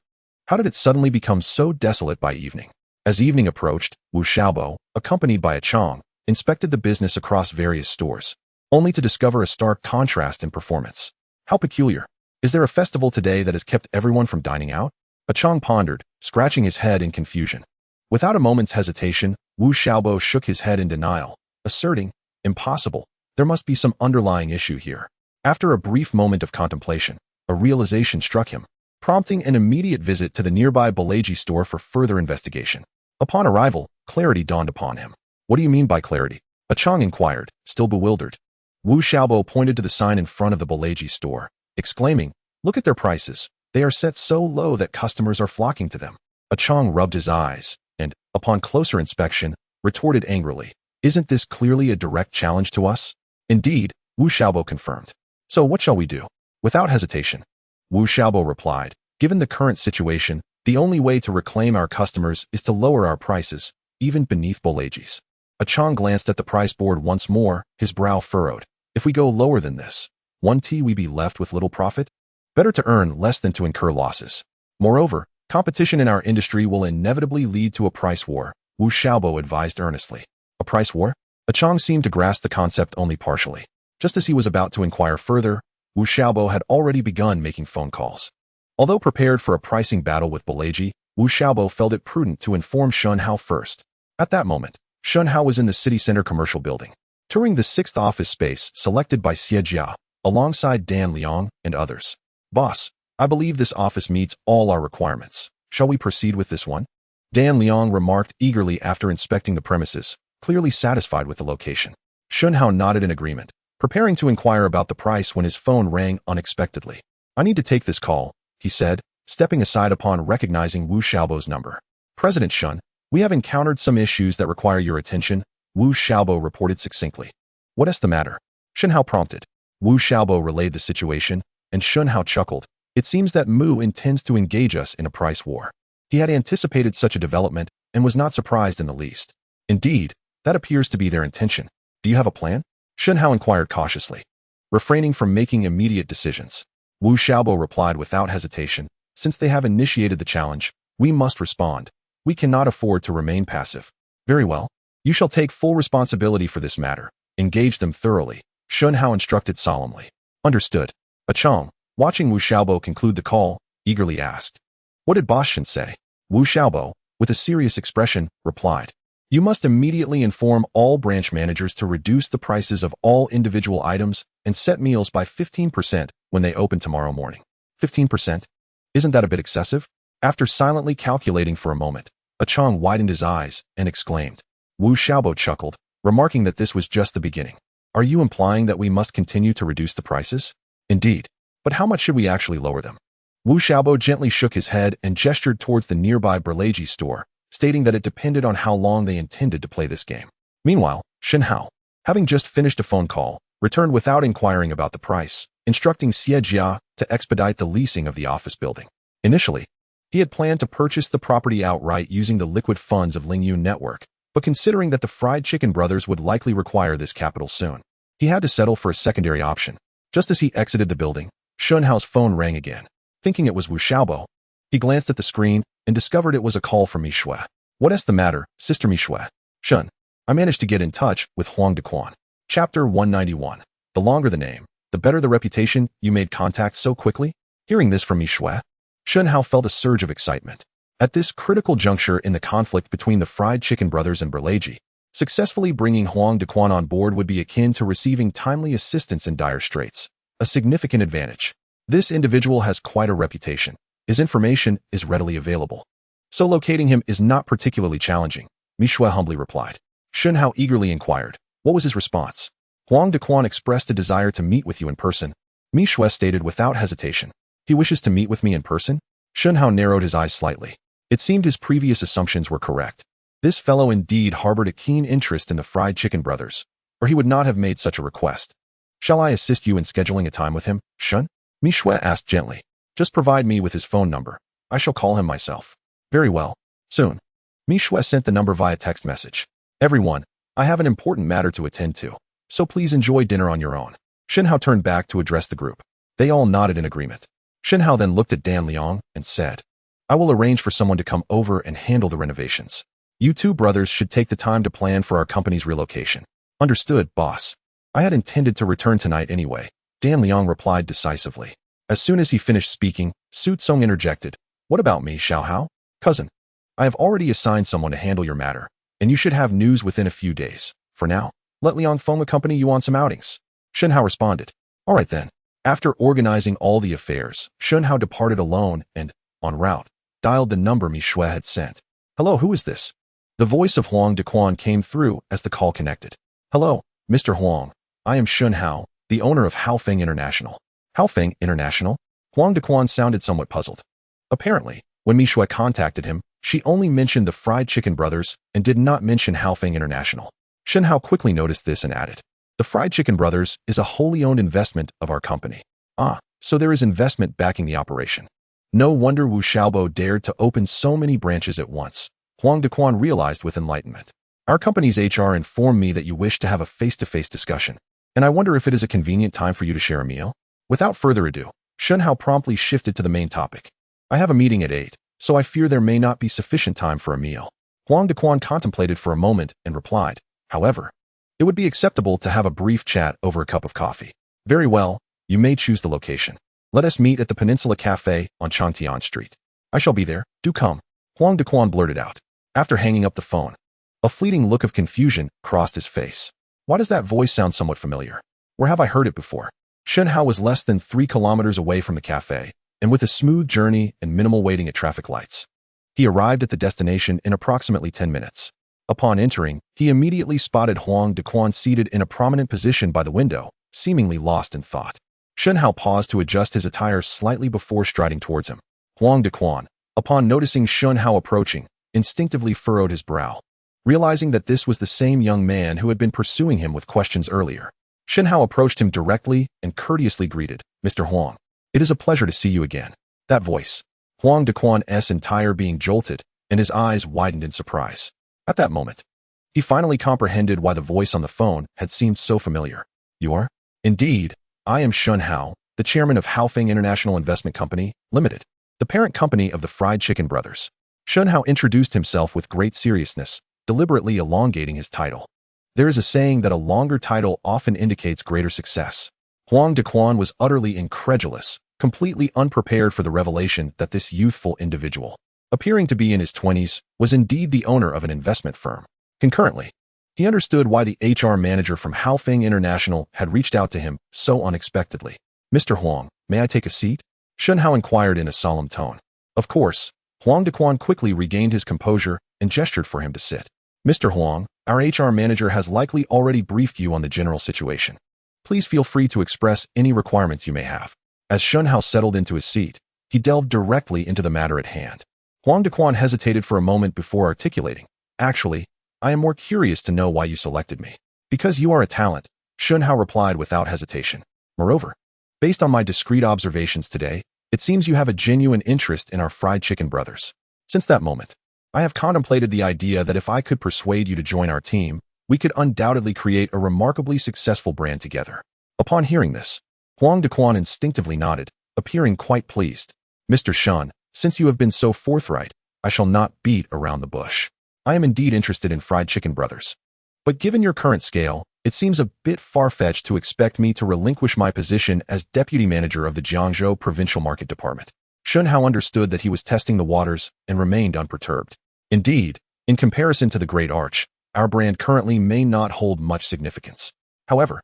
How did it suddenly become so desolate by evening? As evening approached, Wu Xiaobo, accompanied by a Chong, inspected the business across various stores, only to discover a stark contrast in performance. How peculiar. Is there a festival today that has kept everyone from dining out? A Chong pondered, scratching his head in confusion. Without a moment's hesitation, Wu Xiaobo shook his head in denial, asserting, impossible, there must be some underlying issue here. After a brief moment of contemplation, a realization struck him, prompting an immediate visit to the nearby Balaji store for further investigation. Upon arrival, clarity dawned upon him. What do you mean by clarity? A Chong inquired, still bewildered. Wu Xiaobo pointed to the sign in front of the Balaji store, exclaiming, look at their prices. They are set so low that customers are flocking to them. A Chong rubbed his eyes, and, upon closer inspection, retorted angrily, isn't this clearly a direct challenge to us? Indeed, Wu Xiaobo confirmed. So what shall we do? Without hesitation, Wu Xiaobo replied, given the current situation, the only way to reclaim our customers is to lower our prices, even beneath Bolaji's. A Chong glanced at the price board once more, his brow furrowed. If we go lower than this, we be left with little profit? Better to earn less than to incur losses. Moreover, competition in our industry will inevitably lead to a price war, Wu Xiaobo advised earnestly. A price war? A Chong seemed to grasp the concept only partially. Just as he was about to inquire further, Wu Xiaobo had already begun making phone calls. Although prepared for a pricing battle with Balaji, Wu Xiaobo felt it prudent to inform Shen Hao first. At that moment, Shen Hao was in the city center commercial building, touring the 6th office space selected by Xie Jia, alongside Dan Liang and others. Boss, I believe this office meets all our requirements. Shall we proceed with this one? Dan Liang remarked eagerly after inspecting the premises, clearly satisfied with the location. Shen Hao nodded in agreement, preparing to inquire about the price when his phone rang unexpectedly. I need to take this call, he said, stepping aside upon recognizing Wu Xiaobo's number. President Shen, we have encountered some issues that require your attention, Wu Xiaobo reported succinctly. What is the matter? Shen Hao prompted. Wu Xiaobo relayed the situation, and Shen Hao chuckled. It seems that Mu intends to engage us in a price war. He had anticipated such a development and was not surprised in the least. Indeed, that appears to be their intention. Do you have a plan? Shen Hao inquired cautiously, refraining from making immediate decisions. Wu Xiaobo replied without hesitation, since they have initiated the challenge, we must respond. We cannot afford to remain passive. Very well. You shall take full responsibility for this matter. Engage them thoroughly, Shen Hao instructed solemnly. Understood. A Chong, watching Wu Xiaobo conclude the call, eagerly asked, What did Boss Shen say? Wu Xiaobo, with a serious expression, replied, you must immediately inform all branch managers to reduce the prices of all individual items and set meals by 15% when they open tomorrow morning. 15%? Isn't that a bit excessive? After silently calculating for a moment, Achong widened his eyes and exclaimed. Wu Xiaobo chuckled, remarking that this was just the beginning. Are you implying that we must continue to reduce the prices? Indeed. But how much should we actually lower them? Wu Xiaobo gently shook his head and gestured towards the nearby Berleji store, stating that it depended on how long they intended to play this game. Meanwhile, Shen Hao, having just finished a phone call, returned without inquiring about the price, instructing Xie Jia to expedite the leasing of the office building. Initially, he had planned to purchase the property outright using the liquid funds of Lingyun Network, but considering that the Fried Chicken Brothers would likely require this capital soon, he had to settle for a secondary option. Just as he exited the building, Shen Hao's phone rang again. Thinking it was Wu Xiaobo, he glanced at the screen and discovered it was a call from Mishui. What's the matter, Sister Mishui? Shen, I managed to get in touch with Huang Dequan. Chapter 191. The longer the name, the better the reputation. You made contact so quickly? Hearing this from Mishui, Shen Hao felt a surge of excitement. At this critical juncture in the conflict between the Fried Chicken Brothers and Berleji, successfully bringing Huang Dequan on board would be akin to receiving timely assistance in dire straits, a significant advantage. This individual has quite a reputation. His information is readily available, so locating him is not particularly challenging, Mishui humbly replied. Shen Hao eagerly inquired. What was his response? Huang Dequan expressed a desire to meet with you in person. Mishui stated without hesitation. He wishes to meet with me in person? Shen Hao narrowed his eyes slightly. It seemed his previous assumptions were correct. This fellow indeed harbored a keen interest in the Fried Chicken Brothers, or he would not have made such a request. Shall I assist you in scheduling a time with him, Shen? Mishui asked gently. Just provide me with his phone number. I shall call him myself. Very well. Soon. Mishui sent the number via text message. Everyone, I have an important matter to attend to, so please enjoy dinner on your own. Shen Hao turned back to address the group. They all nodded in agreement. Shen Hao then looked at Dan Liang and said, I will arrange for someone to come over and handle the renovations. You two brothers should take the time to plan for our company's relocation. Understood, boss. I had intended to return tonight anyway, Dan Liang replied decisively. As soon as he finished speaking, Su Tsong interjected. What about me, Xiao Hao? Cousin, I have already assigned someone to handle your matter, and you should have news within a few days. For now, let Liang Feng accompany you on some outings. Shen Hao responded. All right then. After organizing all the affairs, Shen Hao departed alone and, en route, dialed the number Mishui had sent. Hello, who is this? The voice of Huang Dequan came through as the call connected. Hello, Mr. Huang. I am Shen Hao, the owner of Haofeng International. Haofeng International? Huang Dequan sounded somewhat puzzled. Apparently, when Mishui contacted him, she only mentioned the Fried Chicken Brothers and did not mention Haofeng International. Shen Hao quickly noticed this and added, the Fried Chicken Brothers is a wholly owned investment of our company. Ah, so there is investment backing the operation. No wonder Wu Xiaobo dared to open so many branches at once, Huang Dequan realized with enlightenment. Our company's HR informed me that you wish to have a face-to-face discussion, and I wonder if it is a convenient time for you to share a meal? Without further ado, Shen Hao promptly shifted to the main topic. I have a meeting at 8, so I fear there may not be sufficient time for a meal. Huang Dequan contemplated for a moment and replied, however, it would be acceptable to have a brief chat over a cup of coffee. Very well, you may choose the location. Let us meet at the Peninsula Café on Changtian Street. I shall be there, do come. Huang Dequan blurted out. After hanging up the phone, a fleeting look of confusion crossed his face. Why does that voice sound somewhat familiar? Where have I heard it before? Shen Hao was less than 3 kilometers away from the cafe, and with a smooth journey and minimal waiting at traffic lights, he arrived at the destination in approximately 10 minutes. Upon entering, he immediately spotted Huang Dequan seated in a prominent position by the window, seemingly lost in thought. Shen Hao paused to adjust his attire slightly before striding towards him. Huang Dequan, upon noticing Shen Hao approaching, instinctively furrowed his brow. Realizing that this was the same young man who had been pursuing him with questions earlier, Shen Hao approached him directly and courteously greeted, Mr. Huang. It is a pleasure to see you again. That voice. Huang Dequan's entire being jolted, and his eyes widened in surprise. At that moment, he finally comprehended why the voice on the phone had seemed so familiar. You are? Indeed, I am Shen Hao, the chairman of Haofeng International Investment Company, Limited, the parent company of the Fried Chicken Brothers. Shen Hao introduced himself with great seriousness, deliberately elongating his title. There is a saying that a longer title often indicates greater success. Huang Dequan was utterly incredulous, completely unprepared for the revelation that this youthful individual, appearing to be in his 20s, was indeed the owner of an investment firm. Concurrently, he understood why the HR manager from Haofeng International had reached out to him so unexpectedly. "Mr. Huang, may I take a seat?" Shen Hao inquired in a solemn tone. Of course, Huang Dequan quickly regained his composure and gestured for him to sit. "Mr. Huang, our HR manager has likely already briefed you on the general situation. Please feel free to express any requirements you may have." As Shen Hao settled into his seat, he delved directly into the matter at hand. Huang Dequan hesitated for a moment before articulating, "Actually, I am more curious to know why you selected me." "Because you are a talent," Shen Hao replied without hesitation. "Moreover, based on my discreet observations today, it seems you have a genuine interest in our fried chicken brothers. Since that moment, I have contemplated the idea that if I could persuade you to join our team, we could undoubtedly create a remarkably successful brand together." Upon hearing this, Huang Dequan instinctively nodded, appearing quite pleased. "Mr. Shen, since you have been so forthright, I shall not beat around the bush. I am indeed interested in fried chicken brothers. But given your current scale, it seems a bit far-fetched to expect me to relinquish my position as deputy manager of the Jiangzhou Provincial Market Department." Shen Hao understood that he was testing the waters and remained unperturbed. "Indeed, in comparison to the Great Arch, our brand currently may not hold much significance. However,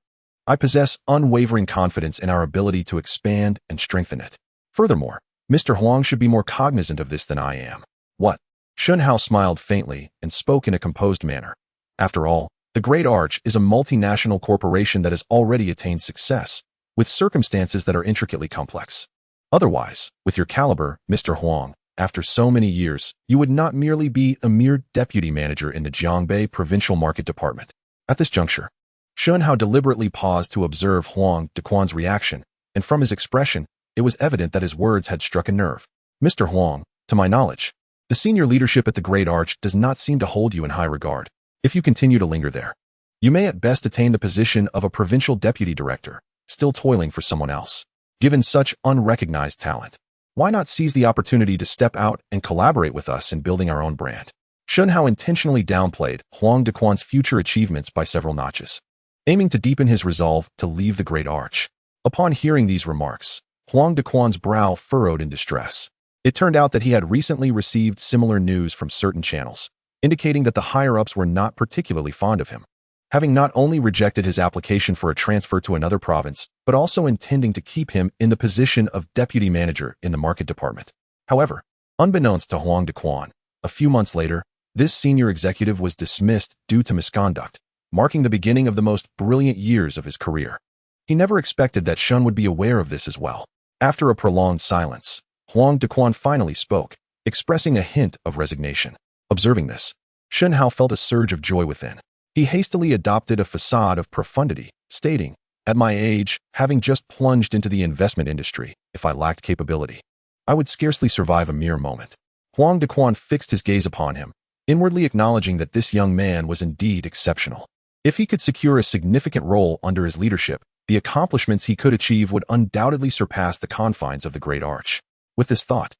I possess unwavering confidence in our ability to expand and strengthen it. Furthermore, Mr. Huang should be more cognizant of this than I am." "What?" Shen Hao smiled faintly and spoke in a composed manner. "After all, the Great Arch is a multinational corporation that has already attained success, with circumstances that are intricately complex. Otherwise, with your caliber, Mr. Huang, after so many years, you would not merely be a mere deputy manager in the Jiangbei Provincial Market Department." At this juncture, Shen Hao deliberately paused to observe Huang Dequan's reaction, and from his expression, it was evident that his words had struck a nerve. "Mr. Huang, to my knowledge, the senior leadership at the Great Arch does not seem to hold you in high regard. If you continue to linger there, you may at best attain the position of a provincial deputy director, still toiling for someone else. Given such unrecognized talent, why not seize the opportunity to step out and collaborate with us in building our own brand?" Shen Hao intentionally downplayed Huang Dequan's future achievements by several notches, aiming to deepen his resolve to leave the Great Arch. Upon hearing these remarks, Huang Dequan's brow furrowed in distress. It turned out that he had recently received similar news from certain channels, indicating that the higher-ups were not particularly fond of him, having not only rejected his application for a transfer to another province, but also intending to keep him in the position of deputy manager in the market department. However, unbeknownst to Huang Dequan, a few months later, this senior executive was dismissed due to misconduct, marking the beginning of the most brilliant years of his career. He never expected that Shen would be aware of this as well. After a prolonged silence, Huang Dequan finally spoke, expressing a hint of resignation. Observing this, Shen Hao felt a surge of joy within. He hastily adopted a facade of profundity, stating, "At my age, having just plunged into the investment industry, if I lacked capability, I would scarcely survive a mere moment." Huang Dequan fixed his gaze upon him, inwardly acknowledging that this young man was indeed exceptional. If he could secure a significant role under his leadership, the accomplishments he could achieve would undoubtedly surpass the confines of the Great Arch. With this thought,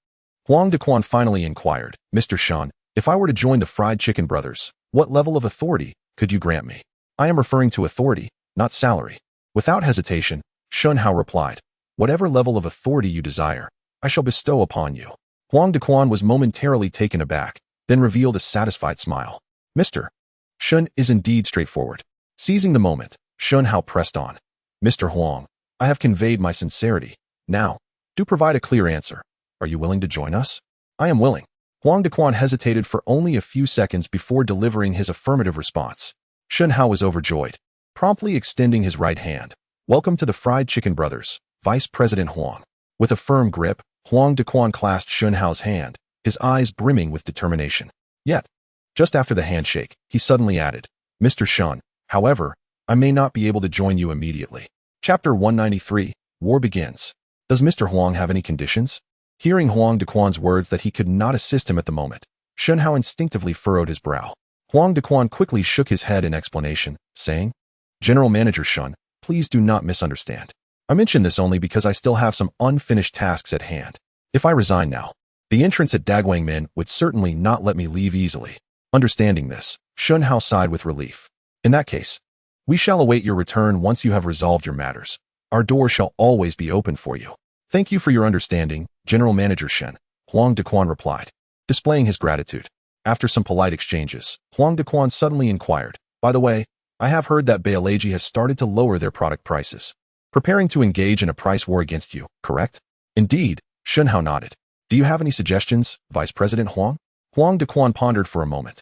Huang Dequan finally inquired, "Mr. Shen, if I were to join the Fried Chicken Brothers, what level of authority could you grant me?" "I am referring to authority, not salary." Without hesitation, Shen Hao replied, "Whatever level of authority you desire, I shall bestow upon you." Huang Dequan was momentarily taken aback, then revealed a satisfied smile. "Mr. Shen is indeed straightforward." Seizing the moment, Shen Hao pressed on, "Mr. Huang, I have conveyed my sincerity. Now, do provide a clear answer. Are you willing to join us?" "I am willing." Huang Dequan hesitated for only a few seconds before delivering his affirmative response. Shen Hao was overjoyed, promptly extending his right hand. "Welcome to the Fried Chicken Brothers, Vice President Huang." With a firm grip, Huang Dequan clasped Shen Hao's hand, his eyes brimming with determination. Yet, just after the handshake, he suddenly added, "Mr. Shen, however, I may not be able to join you immediately." Chapter 193, War Begins. "Does Mr. Huang have any conditions?" Hearing Huang Dequan's words that he could not assist him at the moment, Shen Hao instinctively furrowed his brow. Huang Dequan quickly shook his head in explanation, saying, "General Manager Shen, please do not misunderstand. I mention this only because I still have some unfinished tasks at hand. If I resign now, the entrance at Dagwangmen would certainly not let me leave easily." Understanding this, Shen Hao sighed with relief. "In that case, we shall await your return once you have resolved your matters. Our door shall always be open for you." Thank you for your understanding, General Manager Shen, Huang Dequan replied, displaying his gratitude. After some polite exchanges, Huang Dequan suddenly inquired, by the way, I have heard that Baileji has started to lower their product prices, preparing to engage in a price war against you, correct? Indeed, Shen Hao nodded. Do you have any suggestions, Vice President Huang? Huang Dequan pondered for a moment,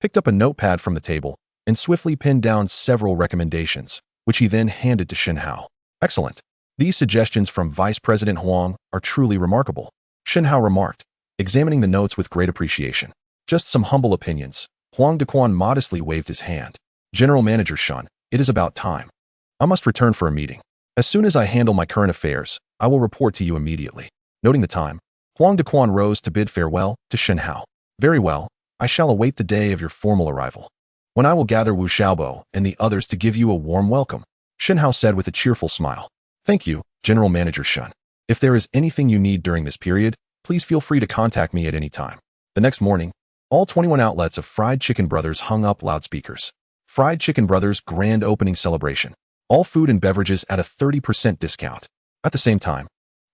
picked up a notepad from the table, and swiftly pinned down several recommendations, which he then handed to Shen Hao. Excellent. These suggestions from Vice President Huang are truly remarkable, Shen Hao remarked, examining the notes with great appreciation. Just some humble opinions. Huang Dequan modestly waved his hand. General Manager Shen, it is about time. I must return for a meeting. As soon as I handle my current affairs, I will report to you immediately. Noting the time, Huang Dequan rose to bid farewell to Shen Hao. Very well, I shall await the day of your formal arrival, when I will gather Wu Xiaobo and the others to give you a warm welcome, Shen Hao said with a cheerful smile. Thank you, General Manager Shen. If there is anything you need during this period, please feel free to contact me at any time. The next morning, all 21 outlets of Fried Chicken Brothers hung up loudspeakers. Fried Chicken Brothers grand opening celebration. All food and beverages at a 30% discount. At the same time,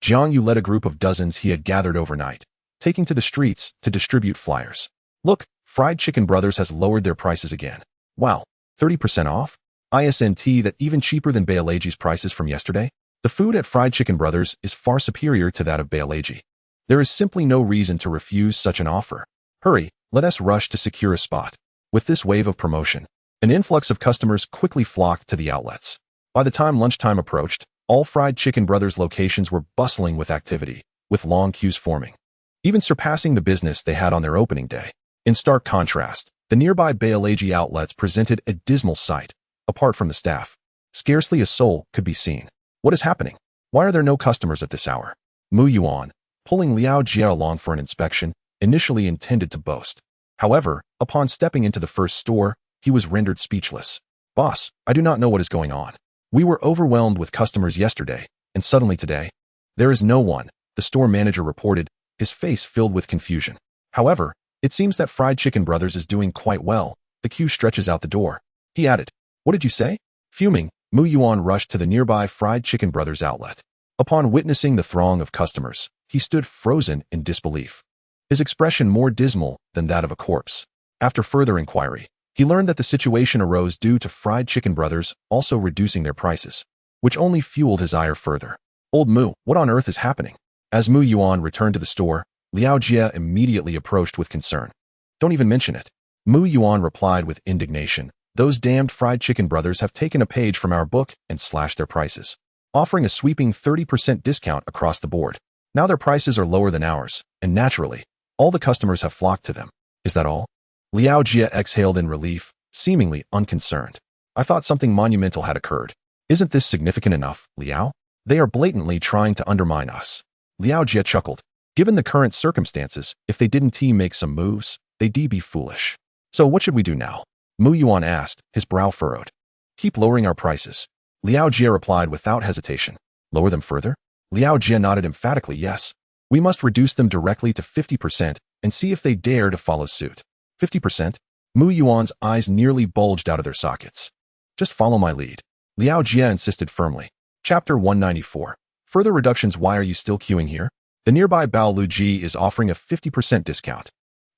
Jiang Yu led a group of dozens he had gathered overnight, taking to the streets to distribute flyers. Look, Fried Chicken Brothers has lowered their prices again. Wow, 30% off? ISNT that even cheaper than Baileji's prices from yesterday? The food at Fried Chicken Brothers is far superior to that of Baileji. There is simply no reason to refuse such an offer. Hurry, let us rush to secure a spot. With this wave of promotion, an influx of customers quickly flocked to the outlets. By the time lunchtime approached, all Fried Chicken Brothers locations were bustling with activity, with long queues forming, even surpassing the business they had on their opening day. In stark contrast, the nearby Baileji outlets presented a dismal sight. Apart from the staff, scarcely a soul could be seen. What is happening? Why are there no customers at this hour? Mu Yuan, pulling Liao Jie along for an inspection, initially intended to boast. However, upon stepping into the first store, he was rendered speechless. Boss, I do not know what is going on. We were overwhelmed with customers yesterday, and suddenly today, there is no one, the store manager reported, his face filled with confusion. However, it seems that Fried Chicken Brothers is doing quite well. The queue stretches out the door. He added, what did you say? Fuming, Mu Yuan rushed to the nearby Fried Chicken Brothers outlet. Upon witnessing the throng of customers, he stood frozen in disbelief, his expression more dismal than that of a corpse. After further inquiry, he learned that the situation arose due to Fried Chicken Brothers also reducing their prices, which only fueled his ire further. Old Mu, what on earth is happening? As Mu Yuan returned to the store, Liao Jie immediately approached with concern. Don't even mention it. Mu Yuan replied with indignation. Those damned Fried Chicken Brothers have taken a page from our book and slashed their prices, offering a sweeping 30% discount across the board. Now their prices are lower than ours, and naturally, all the customers have flocked to them. Is that all? Liao Jie exhaled in relief, seemingly unconcerned. I thought something monumental had occurred. Isn't this significant enough, Liao? They are blatantly trying to undermine us. Liao Jie chuckled. Given the current circumstances, if they didn't make some moves, they'd be foolish. So what should we do now? Mu Yuan asked, his brow furrowed. Keep lowering our prices. Liao Jie replied without hesitation. Lower them further? Liao Jie nodded emphatically yes. We must reduce them directly to 50% and see if they dare to follow suit. 50%? Mu Yuan's eyes nearly bulged out of their sockets. Just follow my lead. Liao Jie insisted firmly. Chapter 194. Further reductions. Why are you still queuing here? The nearby Bao Luji is offering a 50% discount.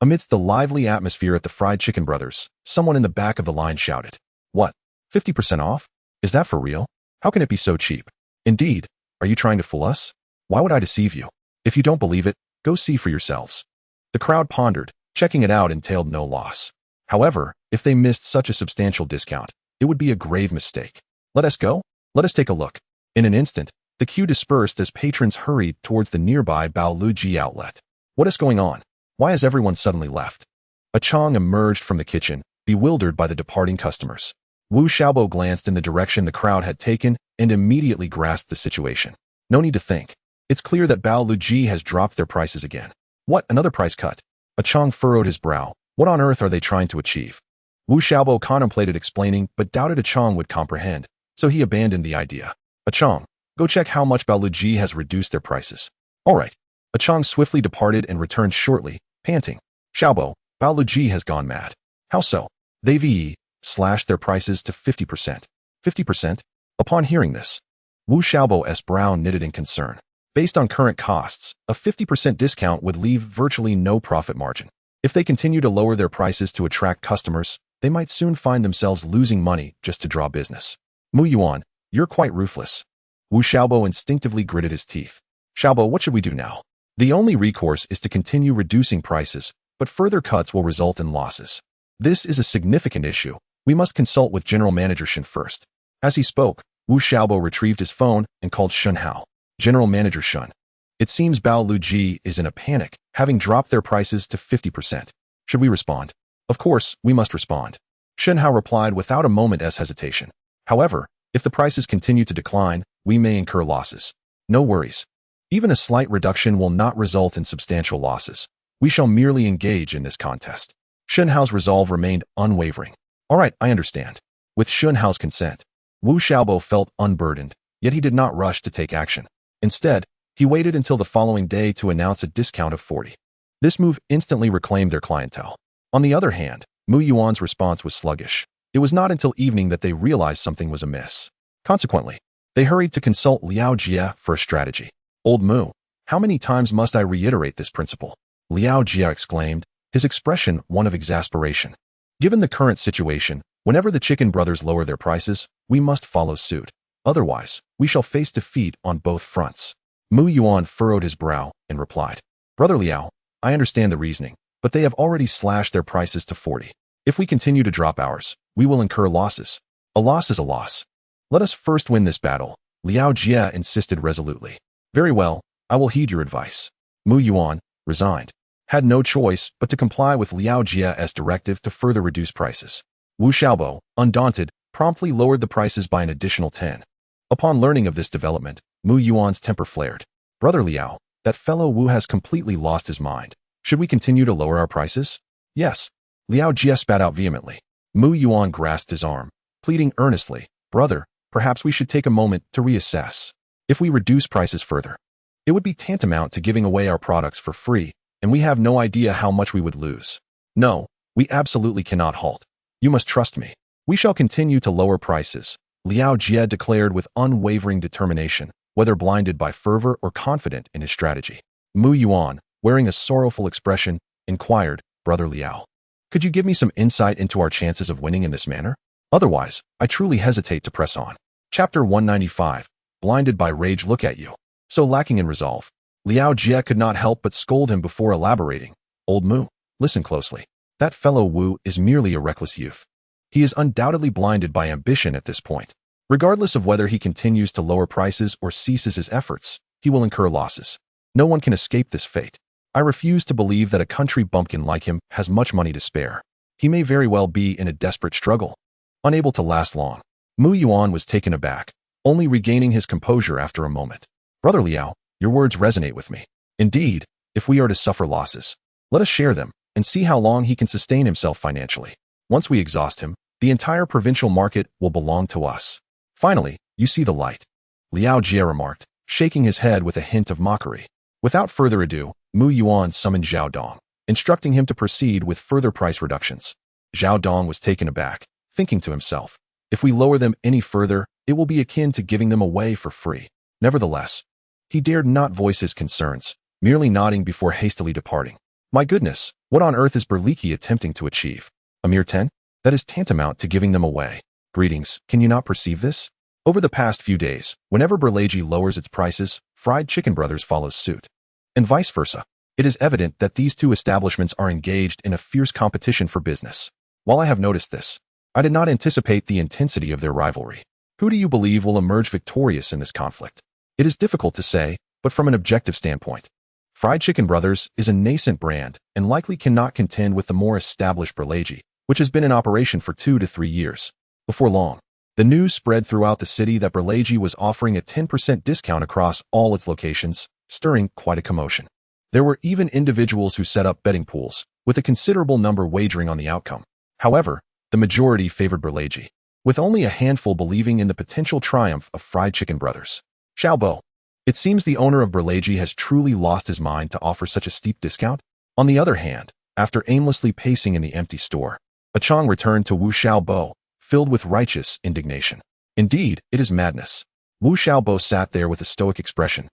Amidst the lively atmosphere at the Fried Chicken Brothers, someone in the back of the line shouted. What? 50% off? Is that for real? How can it be so cheap? Indeed, are you trying to fool us? Why would I deceive you? If you don't believe it, go see for yourselves. The crowd pondered. Checking it out entailed no loss. However, if they missed such a substantial discount, it would be a grave mistake. Let us go? Let us take a look. In an instant, the queue dispersed as patrons hurried towards the nearby Bao Luji outlet. What is going on? Why has everyone suddenly left? A Chong emerged from the kitchen, bewildered by the departing customers. Wu Xiaobo glanced in the direction the crowd had taken and immediately grasped the situation. No need to think. It's clear that Bao Luji has dropped their prices again. What, another price cut? A Chong furrowed his brow. What on earth are they trying to achieve? Wu Xiaobo contemplated explaining, but doubted a Chong would comprehend, so he abandoned the idea. A Chong, go check how much Bao Luji has reduced their prices. All right. A Chong swiftly departed and returned shortly, panting. Xiaobo, Bao Luji has gone mad. How so? They've slashed their prices to 50%. 50%? Upon hearing this, Wu Xiaobo's brow knitted in concern. Based on current costs, a 50% discount would leave virtually no profit margin. If they continue to lower their prices to attract customers, they might soon find themselves losing money just to draw business. Mu Yuan, you're quite ruthless. Wu Xiaobo instinctively gritted his teeth. Xiaobo, what should we do now? The only recourse is to continue reducing prices, but further cuts will result in losses. This is a significant issue. We must consult with General Manager Shen first. As he spoke, Wu Xiaobo retrieved his phone and called Shen Hao. General Manager Shen. It seems Bao Luji is in a panic, having dropped their prices to 50%. Should we respond? Of course, we must respond. Shen Hao replied without a moment's hesitation. However, if the prices continue to decline, we may incur losses. No worries. Even a slight reduction will not result in substantial losses. We shall merely engage in this contest. Shen Hao's resolve remained unwavering. All right, I understand. With Shen Hao's consent, Wu Xiaobo felt unburdened, yet he did not rush to take action. Instead, he waited until the following day to announce a discount of 40. This move instantly reclaimed their clientele. On the other hand, Mu Yuan's response was sluggish. It was not until evening that they realized something was amiss. Consequently, they hurried to consult Liao Jie for a strategy. Old Mu, how many times must I reiterate this principle? Liao Jie exclaimed, his expression one of exasperation. Given the current situation, whenever the chicken brothers lower their prices, we must follow suit. Otherwise, we shall face defeat on both fronts. Mu Yuan furrowed his brow and replied, Brother Liao, I understand the reasoning, but they have already slashed their prices to 40. If we continue to drop ours, we will incur losses. A loss is a loss. Let us first win this battle, Liao Jie insisted resolutely. Very well, I will heed your advice. Mu Yuan, resigned, had no choice but to comply with Liao Jie's directive to further reduce prices. Wu Xiaobo, undaunted, promptly lowered the prices by an additional 10. Upon learning of this development, Mu Yuan's temper flared. Brother Liao, that fellow Wu has completely lost his mind. Should we continue to lower our prices? Yes. Liao Jie spat out vehemently. Mu Yuan grasped his arm, pleading earnestly, Brother, perhaps we should take a moment to reassess. If we reduce prices further, it would be tantamount to giving away our products for free, and we have no idea how much we would lose. No, we absolutely cannot halt. You must trust me. We shall continue to lower prices, Liao Jie declared with unwavering determination, whether blinded by fervor or confident in his strategy. Mu Yuan, wearing a sorrowful expression, inquired, Brother Liao, could you give me some insight into our chances of winning in this manner? Otherwise, I truly hesitate to press on. Chapter 195. Blinded by rage, look at you. So lacking in resolve, Liao Jie could not help but scold him before elaborating. Old Mu, listen closely. That fellow Wu is merely a reckless youth. He is undoubtedly blinded by ambition at this point. Regardless of whether he continues to lower prices or ceases his efforts, he will incur losses. No one can escape this fate. I refuse to believe that a country bumpkin like him has much money to spare. He may very well be in a desperate struggle, unable to last long. Mu Yuan was taken aback, only regaining his composure after a moment. Brother Liao, your words resonate with me. Indeed, if we are to suffer losses, let us share them and see how long he can sustain himself financially. Once we exhaust him, the entire provincial market will belong to us. Finally, you see the light. Liao Jie remarked, shaking his head with a hint of mockery. Without further ado, Mu Yuan summoned Zhao Dong, instructing him to proceed with further price reductions. Zhao Dong was taken aback, thinking to himself, if we lower them any further, it will be akin to giving them away for free. Nevertheless, he dared not voice his concerns, merely nodding before hastily departing. My goodness, what on earth is Berliki attempting to achieve? A mere 10? That is tantamount to giving them away. Greetings, can you not perceive this? Over the past few days, whenever Berleji lowers its prices, Fried Chicken Brothers follows suit. And vice versa. It is evident that these two establishments are engaged in a fierce competition for business. While I have noticed this, I did not anticipate the intensity of their rivalry. Who do you believe will emerge victorious in this conflict? It is difficult to say, but from an objective standpoint, Fried Chicken Brothers is a nascent brand and likely cannot contend with the more established Berleji, which has been in operation for 2 to 3 years. Before long, the news spread throughout the city that Berleji was offering a 10% discount across all its locations, stirring quite a commotion. There were even individuals who set up betting pools, with a considerable number wagering on the outcome. However, the majority favored Berleji, with only a handful believing in the potential triumph of Fried Chicken Brothers. Xiaobo, it seems the owner of Berleji has truly lost his mind to offer such a steep discount. On the other hand, after aimlessly pacing in the empty store, Achong returned to Wu Xiaobo, filled with righteous indignation. Indeed, it is madness. Wu Xiaobo sat there with a stoic expression,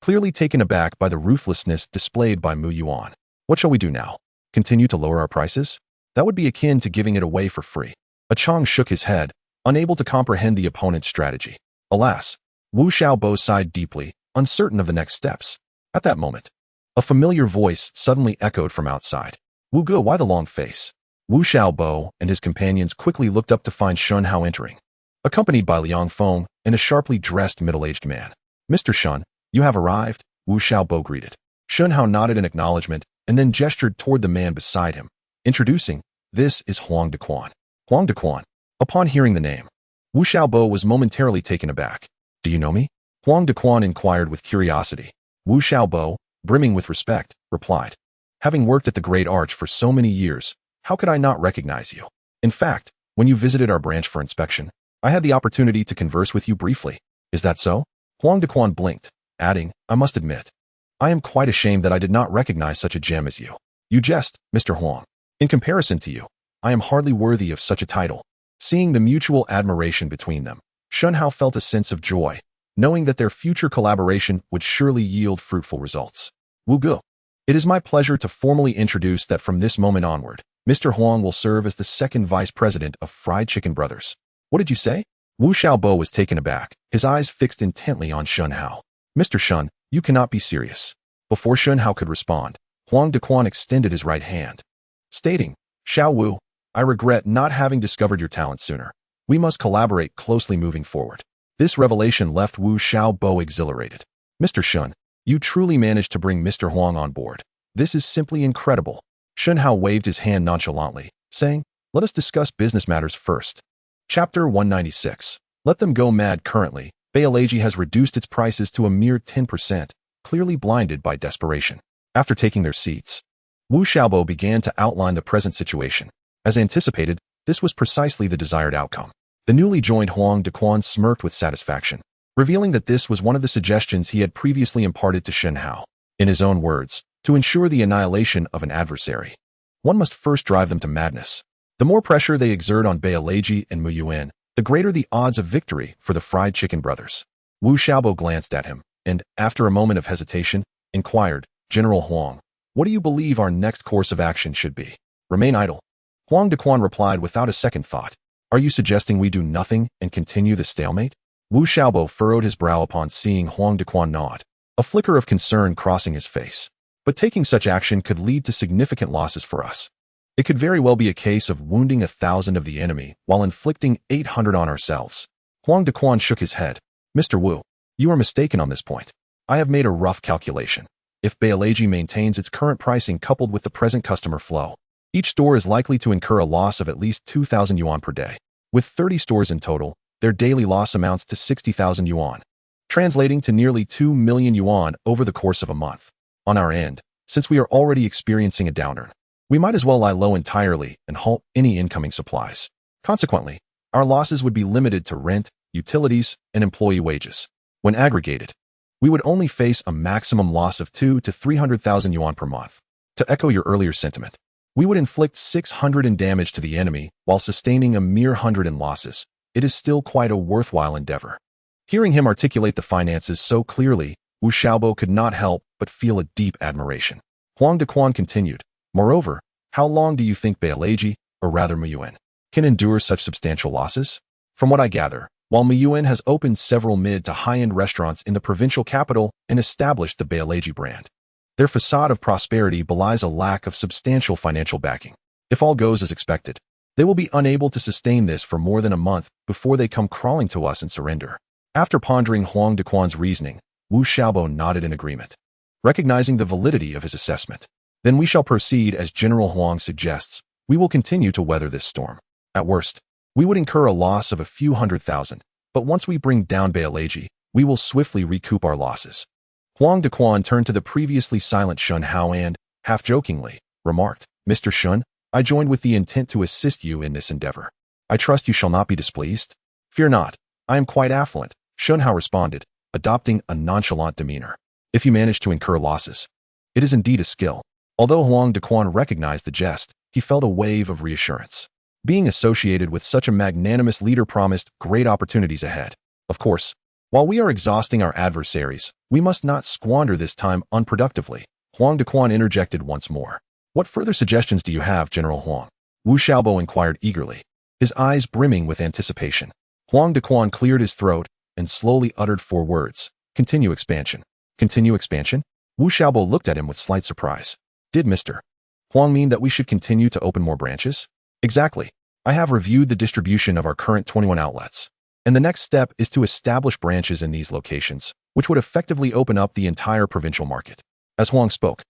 clearly taken aback by the ruthlessness displayed by Mu Yuan. What shall we do now? Continue to lower our prices? That would be akin to giving it away for free. A Chang shook his head, unable to comprehend the opponent's strategy. Alas, Wu Xiaobo sighed deeply, uncertain of the next steps. At that moment, a familiar voice suddenly echoed from outside. Wu Ge, why the long face? Wu Xiaobo and his companions quickly looked up to find Shen Hao entering, accompanied by Liang Feng and a sharply dressed middle-aged man. Mr. Shen, you have arrived, Wu Xiaobo greeted. Shen Hao nodded in acknowledgement and then gestured toward the man beside him, introducing, this is Huang Dequan. Huang Dequan. Upon hearing the name, Wu Xiaobo was momentarily taken aback. Do you know me? Huang Dequan inquired with curiosity. Wu Xiaobo, brimming with respect, replied. Having worked at the Great Arch for so many years, how could I not recognize you? In fact, when you visited our branch for inspection, I had the opportunity to converse with you briefly. Is that so? Huang Dequan blinked, adding, I must admit, I am quite ashamed that I did not recognize such a gem as you. You jest, Mr. Huang. In comparison to you, I am hardly worthy of such a title. Seeing the mutual admiration between them, Shen Hao felt a sense of joy, knowing that their future collaboration would surely yield fruitful results. Wu Ge, it is my pleasure to formally introduce that from this moment onward, Mr. Huang will serve as the second vice president of Fried Chicken Brothers. What did you say? Wu Xiaobo was taken aback, his eyes fixed intently on Shen Hao. Mr. Shen, you cannot be serious. Before Shen Hao could respond, Huang Dequan extended his right hand, stating, Xiao Wu, I regret not having discovered your talent sooner. We must collaborate closely moving forward. This revelation left Wu Xiaobo exhilarated. Mr. Shen, you truly managed to bring Mr. Huang on board. This is simply incredible. Shen Hao waved his hand nonchalantly, saying, let us discuss business matters first. Chapter 196. Let them go mad. Currently, Baileji has reduced its prices to a mere 10%, clearly blinded by desperation. After taking their seats, Wu Xiaobo began to outline the present situation. As anticipated, this was precisely the desired outcome. The newly joined Huang Dequan smirked with satisfaction, revealing that this was one of the suggestions he had previously imparted to Shen Hao. In his own words, to ensure the annihilation of an adversary, one must first drive them to madness. The more pressure they exert on Baileji and Mu Yuan, the greater the odds of victory for the Fried Chicken Brothers. Wu Xiaobo glanced at him, and, after a moment of hesitation, inquired, General Huang, what do you believe our next course of action should be? Remain idle. Huang Dequan replied without a second thought. Are you suggesting we do nothing and continue the stalemate? Wu Xiaobo furrowed his brow upon seeing Huang Dequan nod, a flicker of concern crossing his face. But taking such action could lead to significant losses for us. It could very well be a case of wounding 1,000 of the enemy while inflicting 800 on ourselves. Huang Dequan shook his head. Mr. Wu, you are mistaken on this point. I have made a rough calculation. If Baileji maintains its current pricing coupled with the present customer flow, each store is likely to incur a loss of at least 2,000 yuan per day. With 30 stores in total, their daily loss amounts to 60,000 yuan, translating to nearly 2 million yuan over the course of a month. On our end, since we are already experiencing a downturn, we might as well lie low entirely and halt any incoming supplies. Consequently, our losses would be limited to rent, utilities, and employee wages. When aggregated, we would only face a maximum loss of 200 to 300,000 yuan per month. To echo your earlier sentiment, we would inflict 600 in damage to the enemy while sustaining a mere 100 in losses. It is still quite a worthwhile endeavor. Hearing him articulate the finances so clearly, Wu Xiaobo could not help but feel a deep admiration. Huang Dequan continued, moreover, how long do you think Baileji, or rather Mu Yuan, can endure such substantial losses? From what I gather, while Mu Yuan has opened several mid to high-end restaurants in the provincial capital and established the Baileji brand, their facade of prosperity belies a lack of substantial financial backing. If all goes as expected, they will be unable to sustain this for more than a month before they come crawling to us and surrender. After pondering Huang Dequan's reasoning, Wu Xiaobo nodded in agreement, recognizing the validity of his assessment. Then we shall proceed as General Huang suggests. We will continue to weather this storm. At worst, we would incur a loss of a few 100,000, but once we bring down Baileji, we will swiftly recoup our losses. Huang Dequan turned to the previously silent Shen Hao and, half-jokingly, remarked, Mr. Shen, I joined with the intent to assist you in this endeavor. I trust you shall not be displeased? Fear not, I am quite affluent, Shen Hao responded, adopting a nonchalant demeanor. If you manage to incur losses, it is indeed a skill. Although Huang Dequan recognized the jest, he felt a wave of reassurance. Being associated with such a magnanimous leader promised great opportunities ahead. Of course, While we are exhausting our adversaries, we must not squander this time unproductively. Huang Dequan interjected once more. What further suggestions do you have, General Huang? Wu Xiaobo inquired eagerly, his eyes brimming with anticipation. Huang Dequan cleared his throat and slowly uttered 4 words. Continue expansion. Continue expansion? Wu Xiaobo looked at him with slight surprise. Did Mr. Huang mean that we should continue to open more branches? Exactly. I have reviewed the distribution of our current 21 outlets, and the next step is to establish branches in these locations, which would effectively open up the entire provincial market. As Huang spoke,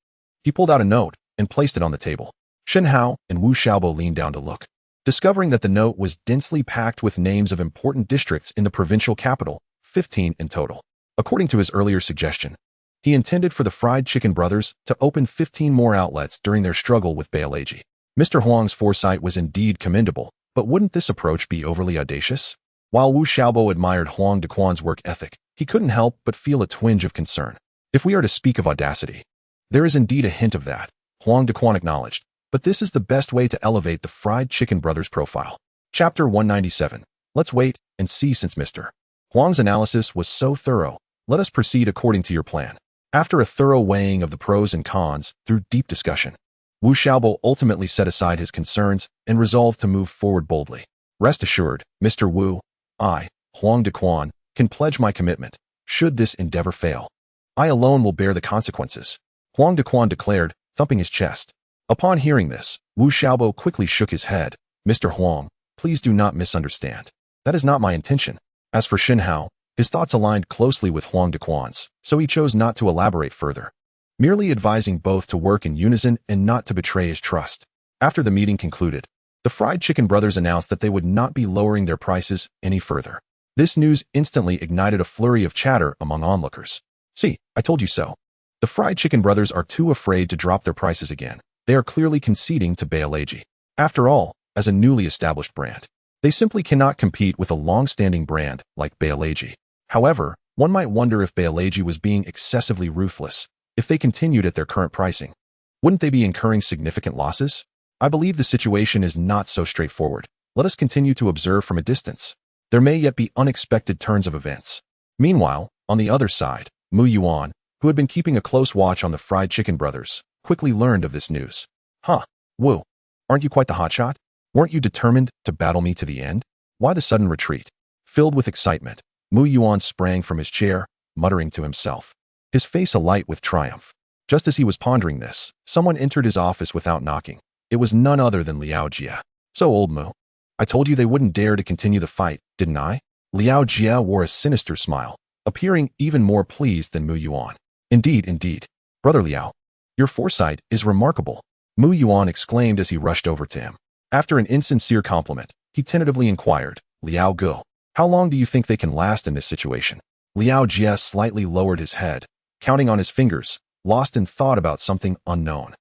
he pulled out a note and placed it on the table. Shen Hao and Wu Xiaobo leaned down to look, discovering that the note was densely packed with names of important districts in the provincial capital, 15 in total. According to his earlier suggestion, he intended for the Fried Chicken Brothers to open 15 more outlets during their struggle with Baileji. Mr. Huang's foresight was indeed commendable, but wouldn't this approach be overly audacious? While Wu Xiaobo admired Huang Dequan's work ethic, he couldn't help but feel a twinge of concern. If we are to speak of audacity, there is indeed a hint of that, Huang Dequan acknowledged, but this is the best way to elevate the Fried Chicken Brothers' profile. Chapter 197. Let's wait and see. Since Mr. Huang's analysis was so thorough, let us proceed according to your plan. After a thorough weighing of the pros and cons through deep discussion, Wu Xiaobo ultimately set aside his concerns and resolved to move forward boldly. Rest assured, Mr. Wu, I, Huang Dequan, can pledge my commitment. Should this endeavor fail, I alone will bear the consequences, Huang Dequan declared, thumping his chest. Upon hearing this, Wu Xiaobo quickly shook his head. Mr. Huang, please do not misunderstand. That is not my intention. As for Shen Hao, his thoughts aligned closely with Huang Dequan's, so he chose not to elaborate further, merely advising both to work in unison and not to betray his trust. After the meeting concluded, the Fried Chicken Brothers announced that they would not be lowering their prices any further. This news instantly ignited a flurry of chatter among onlookers. See, I told you so. The Fried Chicken Brothers are too afraid to drop their prices again. They are clearly conceding to Baileji. After all, as a newly established brand, they simply cannot compete with a long-standing brand like Baileji. However, one might wonder if Baileji was being excessively ruthless. If they continued at their current pricing, wouldn't they be incurring significant losses? I believe the situation is not so straightforward. Let us continue to observe from a distance. There may yet be unexpected turns of events. Meanwhile, on the other side, Mu Yuan, who had been keeping a close watch on the Fried Chicken Brothers, quickly learned of this news. Huh, Wu, aren't you quite the hotshot? Weren't you determined to battle me to the end? Why the sudden retreat? Filled with excitement, Mu Yuan sprang from his chair, muttering to himself, his face alight with triumph. Just as he was pondering this, someone entered his office without knocking. It was none other than Liao Jia. So old Mu, I told you they wouldn't dare to continue the fight, didn't I? Liao Jia wore a sinister smile, appearing even more pleased than Mu Yuan. Indeed, Brother Liao, your foresight is remarkable, Mu Yuan exclaimed as he rushed over to him. After an insincere compliment, he tentatively inquired, Liao Gu, how long do you think they can last in this situation? Liao Jia slightly lowered his head, counting on his fingers, lost in thought about something unknown.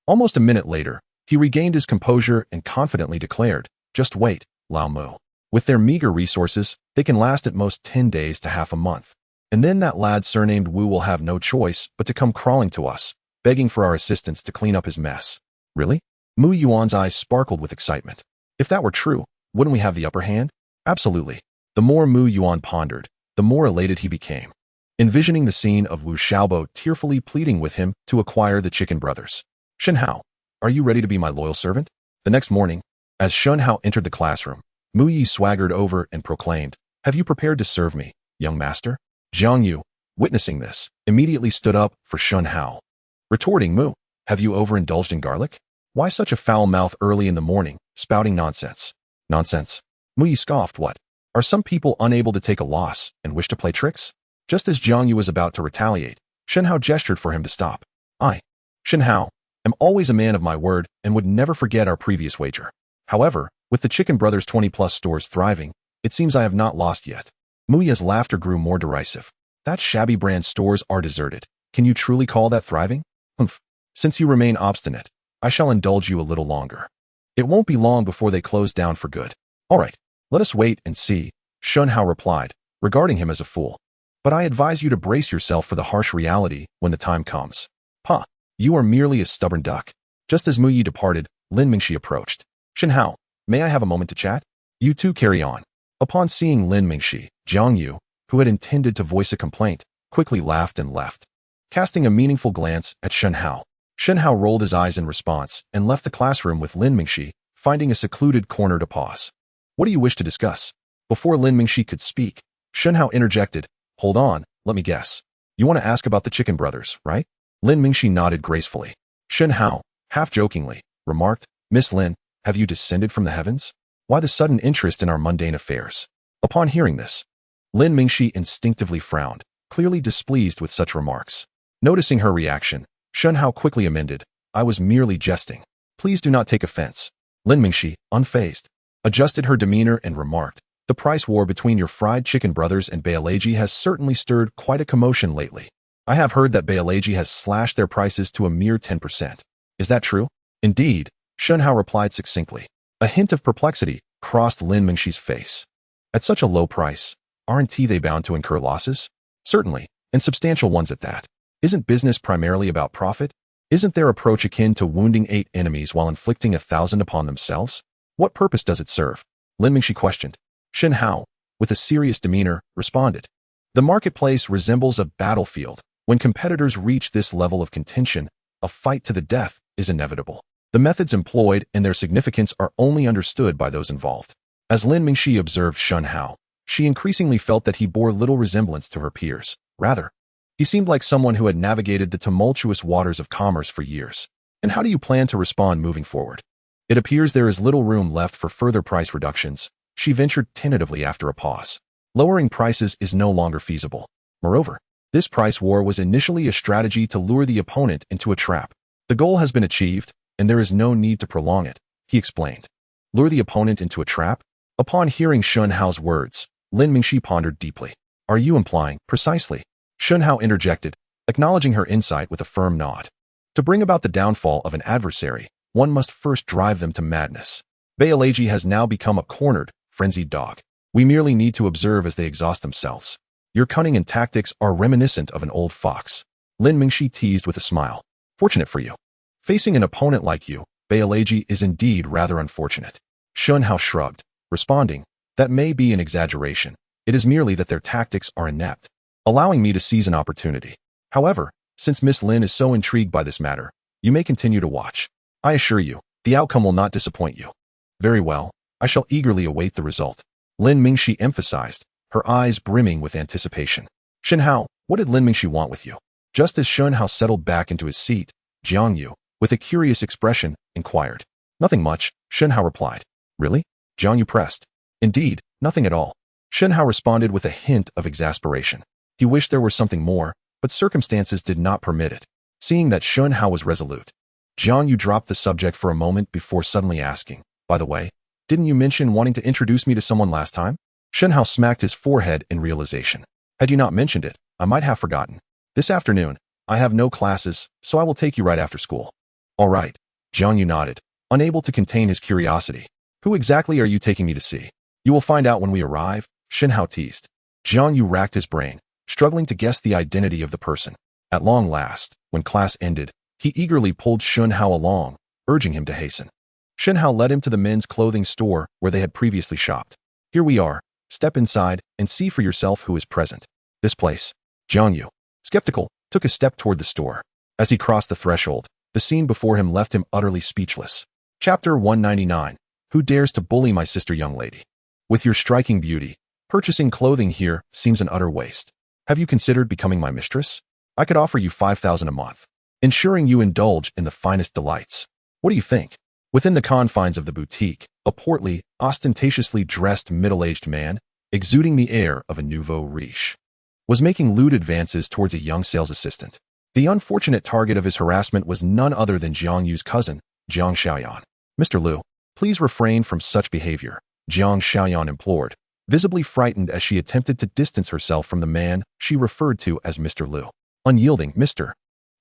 Almost a minute later, he regained his composure and confidently declared, just wait, Lao Mu. With their meager resources, they can last at most 10 days to half a month. And then that lad surnamed Wu will have no choice but to come crawling to us, begging for our assistance to clean up his mess. Really? Mu Yuan's eyes sparkled with excitement. If that were true, wouldn't we have the upper hand? Absolutely. The more Mu Yuan pondered, the more elated he became, envisioning the scene of Wu Xiaobo tearfully pleading with him to acquire the Chicken Brothers. Shen Hao, are you ready to be my loyal servant? The next morning, as Shen Hao entered the classroom, Mu Yi swaggered over and proclaimed, have you prepared to serve me, young master? Jiang Yu, witnessing this, immediately stood up for Shen Hao, retorting, Mu, have you overindulged in garlic? Why such a foul mouth early in the morning, spouting nonsense? Nonsense? Mu Yi scoffed. What? Are some people unable to take a loss and wish to play tricks? Just as Jiang Yu was about to retaliate, Shen Hao gestured for him to stop. I, Shen Hao, am always a man of my word and would never forget our previous wager. However, with the Chicken Brothers 20-plus stores thriving, it seems I have not lost yet. Mu Yi's laughter grew more derisive. That shabby brand stores are deserted. Can you truly call that thriving? Humph. Since you remain obstinate, I shall indulge you a little longer. It won't be long before they close down for good. All right, let us wait and see, Shen Hao replied, regarding him as a fool. But I advise you to brace yourself for the harsh reality when the time comes. Ha, you are merely a stubborn duck. Just as Mu Yi departed, Lin Mingxi approached. Shen Hao, may I have a moment to chat? You two carry on. Upon seeing Lin Mingxi, Jiang Yu, who had intended to voice a complaint, quickly laughed and left. Casting a meaningful glance at Shen Hao, Shen Hao rolled his eyes in response and left the classroom with Lin Mingxi, finding a secluded corner to pause. What do you wish to discuss? Before Lin Mingxi could speak, Shen Hao interjected, hold on, let me guess. You want to ask about the chicken brothers, right? Lin Mingxi nodded gracefully. Shen Hao, half-jokingly, remarked, Miss Lin, have you descended from the heavens? Why the sudden interest in our mundane affairs? Upon hearing this, Lin Mingxi instinctively frowned, clearly displeased with such remarks. Noticing her reaction, Shen Hao quickly amended, I was merely jesting. Please do not take offense. Lin Mingxi, unfazed, adjusted her demeanor and remarked, the price war between your fried chicken brothers and Baileji has certainly stirred quite a commotion lately. I have heard that Baileji has slashed their prices to a mere 10%. Is that true? Indeed, Shen Hao replied succinctly. A hint of perplexity crossed Lin Mingxi's face. At such a low price, aren't they bound to incur losses? Certainly, and substantial ones at that. Isn't business primarily about profit? Isn't their approach akin to wounding 8 enemies while inflicting 1,000 upon themselves? What purpose does it serve? Lin Mingxi questioned. Shen Hao, with a serious demeanor, responded. The marketplace resembles a battlefield. When competitors reach this level of contention, a fight to the death is inevitable. The methods employed and their significance are only understood by those involved. As Lin Mingxi observed Shen Hao, she increasingly felt that he bore little resemblance to her peers. Rather, he seemed like someone who had navigated the tumultuous waters of commerce for years. And how do you plan to respond moving forward? It appears there is little room left for further price reductions, she ventured tentatively after a pause. Lowering prices is no longer feasible. Moreover, this price war was initially a strategy to lure the opponent into a trap. The goal has been achieved, and there is no need to prolong it, he explained. Lure the opponent into a trap? Upon hearing Shen Hao's words, Lin Mingxi pondered deeply. Are you implying, precisely? Shen Hao interjected, acknowledging her insight with a firm nod. To bring about the downfall of an adversary, one must first drive them to madness. Baileji has now become a cornered, frenzied dog. We merely need to observe as they exhaust themselves. Your cunning and tactics are reminiscent of an old fox. Lin Mingxi teased with a smile. Fortunate for you. Facing an opponent like you, Baileji is indeed rather unfortunate. Shen Hao shrugged, responding, that may be an exaggeration. It is merely that their tactics are inept, allowing me to seize an opportunity. However, since Miss Lin is so intrigued by this matter, you may continue to watch. I assure you, the outcome will not disappoint you. Very well, I shall eagerly await the result. Lin Mingxi emphasized, her eyes brimming with anticipation. Shen Hao, what did Lin Mingxi want with you? Just as Shen Hao settled back into his seat, Jiang Yu, with a curious expression, inquired. Nothing much, Shen Hao replied. Really? Jiang Yu pressed. Indeed, nothing at all. Shen Hao responded with a hint of exasperation. He wished there were something more, but circumstances did not permit it. Seeing that Shen Hao was resolute, Jiang Yu dropped the subject for a moment before suddenly asking, by the way, didn't you mention wanting to introduce me to someone last time? Shen Hao smacked his forehead in realization. Had you not mentioned it, I might have forgotten. This afternoon, I have no classes, so I will take you right after school. All right, Jiang Yu nodded, unable to contain his curiosity. Who exactly are you taking me to see? You will find out when we arrive, Shen Hao teased. Jiang Yu racked his brain, struggling to guess the identity of the person. At long last, when class ended, he eagerly pulled Shen Hao along, urging him to hasten. Shen Hao led him to the men's clothing store where they had previously shopped. Here we are. Step inside and see for yourself who is present. This place. Jiang Yu, skeptical, took a step toward the store. As he crossed the threshold, the scene before him left him utterly speechless. Chapter 199. Who dares to bully my sister young lady? With your striking beauty, purchasing clothing here seems an utter waste. Have you considered becoming my mistress? I could offer you 5,000 a month, ensuring you indulge in the finest delights. What do you think? Within the confines of the boutique, a portly, ostentatiously dressed middle-aged man, exuding the air of a nouveau riche, was making lewd advances towards a young sales assistant. The unfortunate target of his harassment was none other than Jiang Yu's cousin, Jiang Xiaoyan. Mr. Liu, please refrain from such behavior, Jiang Xiaoyan implored, visibly frightened as she attempted to distance herself from the man she referred to as Mr. Liu. Unyielding, Mr.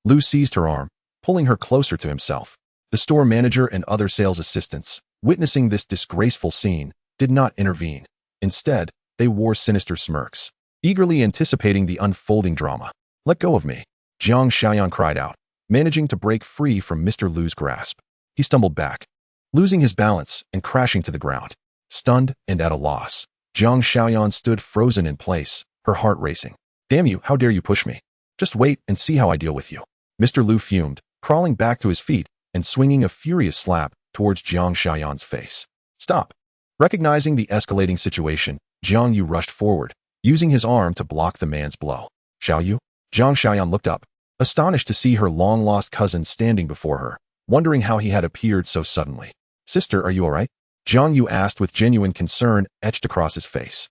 Liu seized her arm, pulling her closer to himself. The store manager and other sales assistants, witnessing this disgraceful scene, did not intervene. Instead, they wore sinister smirks, eagerly anticipating the unfolding drama. Let go of me, Jiang Xiaoyan cried out, managing to break free from Mr. Liu's grasp. He stumbled back, losing his balance and crashing to the ground. Stunned and at a loss, Jiang Xiaoyan stood frozen in place, her heart racing. Damn you, how dare you push me? Just wait and see how I deal with you. Mr. Lu fumed, crawling back to his feet and swinging a furious slap towards Jiang Xiaoyan's face. Stop. Recognizing the escalating situation, Jiang Yu rushed forward, using his arm to block the man's blow. Xiao Yu? Jiang Xiaoyan looked up, astonished to see her long-lost cousin standing before her, wondering how he had appeared so suddenly. Sister, are you all right? Jiang Yu asked with genuine concern etched across his face.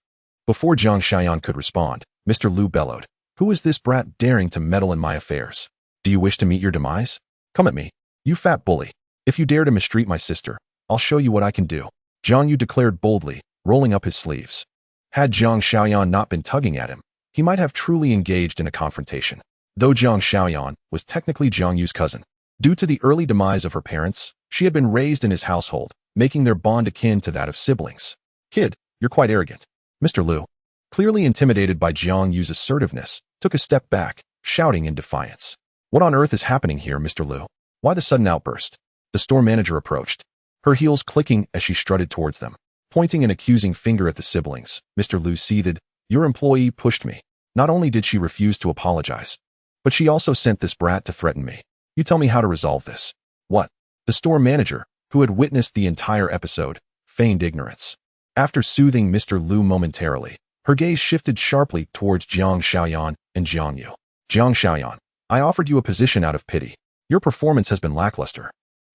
Before Jiang Xiaoyan could respond, Mr. Lu bellowed. Who is this brat daring to meddle in my affairs? Do you wish to meet your demise? Come at me, you fat bully. If you dare to mistreat my sister, I'll show you what I can do. Jiang Yu declared boldly, rolling up his sleeves. Had Jiang Xiaoyan not been tugging at him, he might have truly engaged in a confrontation. Though Jiang Xiaoyan was technically Jiang Yu's cousin, due to the early demise of her parents, she had been raised in his household, making their bond akin to that of siblings. Kid, you're quite arrogant. Mr. Lu, clearly intimidated by Jiang Yu's assertiveness, took a step back, shouting in defiance. What on earth is happening here, Mr. Lu? Why the sudden outburst? The store manager approached, her heels clicking as she strutted towards them. Pointing an accusing finger at the siblings, Mr. Lu seethed. Your employee pushed me. Not only did she refuse to apologize, but she also sent this brat to threaten me. You tell me how to resolve this. What? The store manager, who had witnessed the entire episode, feigned ignorance. After soothing Mr. Lu momentarily, her gaze shifted sharply towards Jiang Xiaoyan and Jiang Yu. Jiang Xiaoyan, I offered you a position out of pity. Your performance has been lackluster.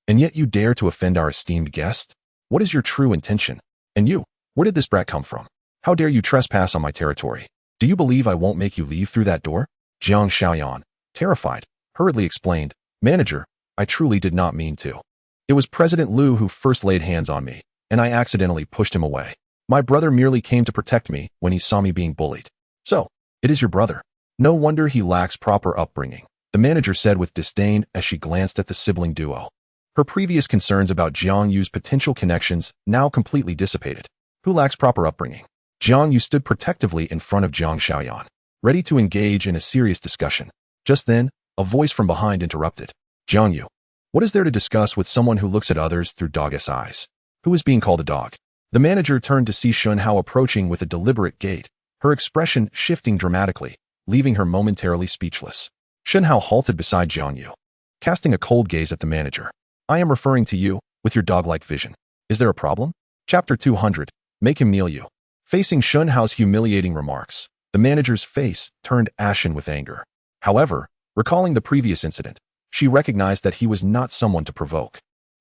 And yet you dare to offend our esteemed guest? What is your true intention? And you, where did this brat come from? How dare you trespass on my territory? Do you believe I won't make you leave through that door? Jiang Xiaoyan, terrified, hurriedly explained, Manager, I truly did not mean to. It was President Lu who first laid hands on me, and I accidentally pushed him away. My brother merely came to protect me when he saw me being bullied. So, it is your brother. No wonder he lacks proper upbringing, the manager said with disdain as she glanced at the sibling duo. Her previous concerns about Jiang Yu's potential connections now completely dissipated. Who lacks proper upbringing? Jiang Yu stood protectively in front of Jiang Xiaoyan, ready to engage in a serious discussion. Just then, a voice from behind interrupted. Jiang Yu, what is there to discuss with someone who looks at others through dog's eyes? Who is being called a dog? The manager turned to see Shen Hao approaching with a deliberate gait, her expression shifting dramatically, leaving her momentarily speechless. Shen Hao halted beside Jiang Yu, casting a cold gaze at the manager. I am referring to you, with your dog-like vision. Is there a problem? Chapter 200, Make him kneel you. Facing Shen Hao's humiliating remarks, the manager's face turned ashen with anger. However, recalling the previous incident, she recognized that he was not someone to provoke,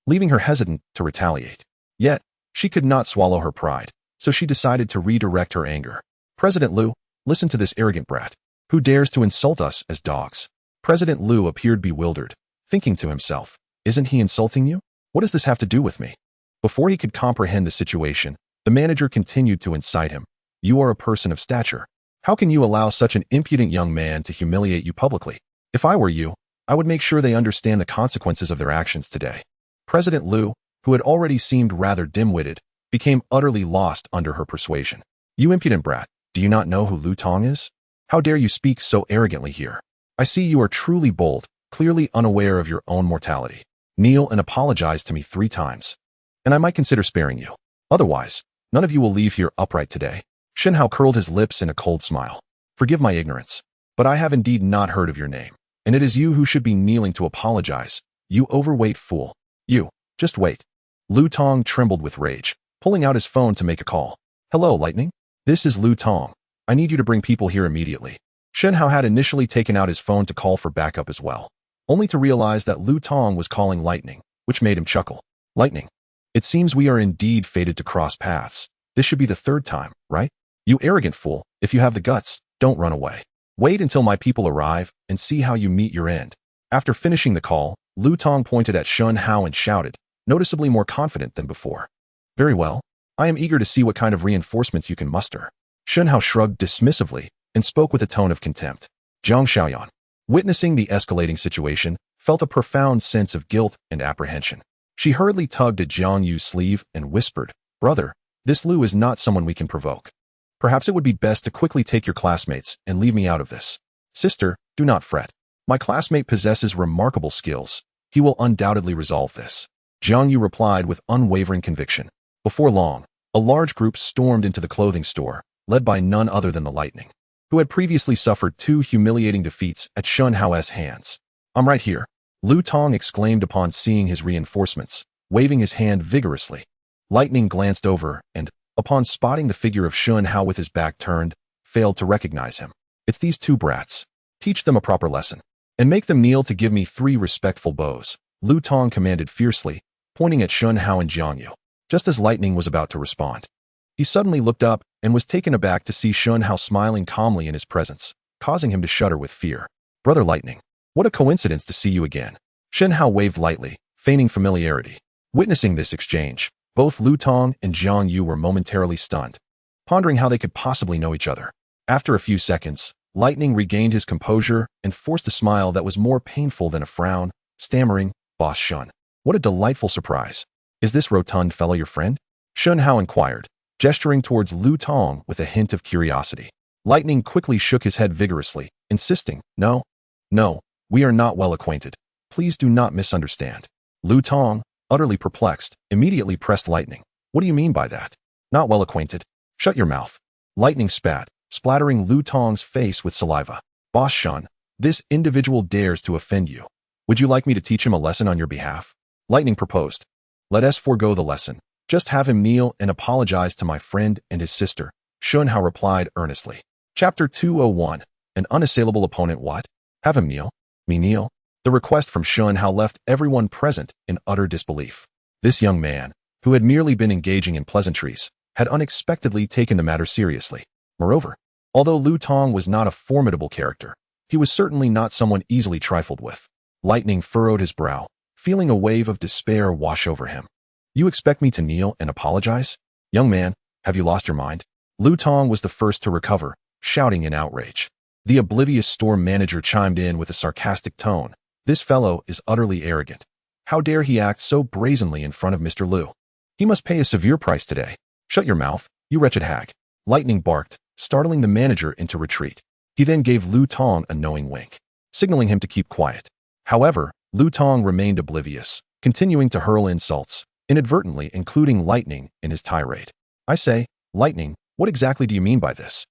leaving her hesitant to retaliate. Yet, she could not swallow her pride, so she decided to redirect her anger. President Lu, listen to this arrogant brat. Who dares to insult us as dogs? President Lu appeared bewildered, thinking to himself, isn't he insulting you? What does this have to do with me? Before he could comprehend the situation, the manager continued to incite him. You are a person of stature. How can you allow such an impudent young man to humiliate you publicly? If I were you, I would make sure they understand the consequences of their actions today. President Lu, who had already seemed rather dim-witted, became utterly lost under her persuasion. You impudent brat, do you not know who Lu Tong is? How dare you speak so arrogantly here? I see you are truly bold, clearly unaware of your own mortality. Kneel and apologize to me 3 times, and I might consider sparing you. Otherwise, none of you will leave here upright today. Shen Hao curled his lips in a cold smile. Forgive my ignorance, but I have indeed not heard of your name, and it is you who should be kneeling to apologize. You overweight fool. You, just wait. Lu Tong trembled with rage, pulling out his phone to make a call. Hello, Lightning? This is Lu Tong. I need you to bring people here immediately. Shen Hao had initially taken out his phone to call for backup as well, only to realize that Lu Tong was calling Lightning, which made him chuckle. Lightning. It seems we are indeed fated to cross paths. This should be the 3rd time, right? You arrogant fool, if you have the guts, don't run away. Wait until my people arrive and see how you meet your end. After finishing the call, Lu Tong pointed at Shen Hao and shouted, noticeably more confident than before. Very well. I am eager to see what kind of reinforcements you can muster. Shen Hao shrugged dismissively and spoke with a tone of contempt. Jiang Xiaoyan, witnessing the escalating situation, felt a profound sense of guilt and apprehension. She hurriedly tugged at Jiang Yu's sleeve and whispered, Brother, this Lu is not someone we can provoke. Perhaps it would be best to quickly take your classmates and leave me out of this. Sister, do not fret. My classmate possesses remarkable skills. He will undoubtedly resolve this. Jiang Yu replied with unwavering conviction. Before long, a large group stormed into the clothing store, led by none other than the Lightning. who had previously suffered 2 humiliating defeats at Shen Hao's hands. "I'm right here," Lu Tong exclaimed upon seeing his reinforcements, waving his hand vigorously. Lightning glanced over and, upon spotting the figure of Shen Hao with his back turned, failed to recognize him. "It's these 2 brats. Teach them a proper lesson, and make them kneel to give me 3 respectful bows," Lu Tong commanded fiercely, pointing at Shen Hao and Jiang Yu. Just as Lightning was about to respond, he suddenly looked up and was taken aback to see Shen Hao smiling calmly in his presence, causing him to shudder with fear. "Brother Lightning, what a coincidence to see you again." Shen Hao waved lightly, feigning familiarity. Witnessing this exchange, both Lu Tong and Jiang Yu were momentarily stunned, pondering how they could possibly know each other. After a few seconds, Lightning regained his composure and forced a smile that was more painful than a frown, stammering, "Boss Shen, what a delightful surprise. Is this rotund fellow your friend?" Shen Hao inquired, gesturing towards Lu Tong with a hint of curiosity. Lightning quickly shook his head vigorously, insisting, No, we are not well acquainted. Please do not misunderstand." Lu Tong, utterly perplexed, immediately pressed Lightning. "What do you mean by that? Not well acquainted? Shut your mouth." Lightning spat, splattering Lu Tong's face with saliva. "Boss Shen, this individual dares to offend you. Would you like me to teach him a lesson on your behalf?" Lightning proposed. "Let us forego the lesson. Just have him kneel and apologize to my friend and his sister," Shen Hao replied earnestly. Chapter 201. An unassailable opponent. What? Have him kneel? Me kneel? The request from Shen Hao left everyone present in utter disbelief. This young man, who had merely been engaging in pleasantries, had unexpectedly taken the matter seriously. Moreover, although Lu Tong was not a formidable character, he was certainly not someone easily trifled with. Lightning furrowed his brow, feeling a wave of despair wash over him. "You expect me to kneel and apologize? Young man, have you lost your mind?" Lu Tong was the first to recover, shouting in outrage. The oblivious store manager chimed in with a sarcastic tone. "This fellow is utterly arrogant. How dare he act so brazenly in front of Mr. Lu? He must pay a severe price today." "Shut your mouth, you wretched hag," Lightning barked, startling the manager into retreat. He then gave Lu Tong a knowing wink, signaling him to keep quiet. However, Lu Tong remained oblivious, continuing to hurl insults, inadvertently including Lightning in his tirade. "I say, Lightning, what exactly do you mean by this?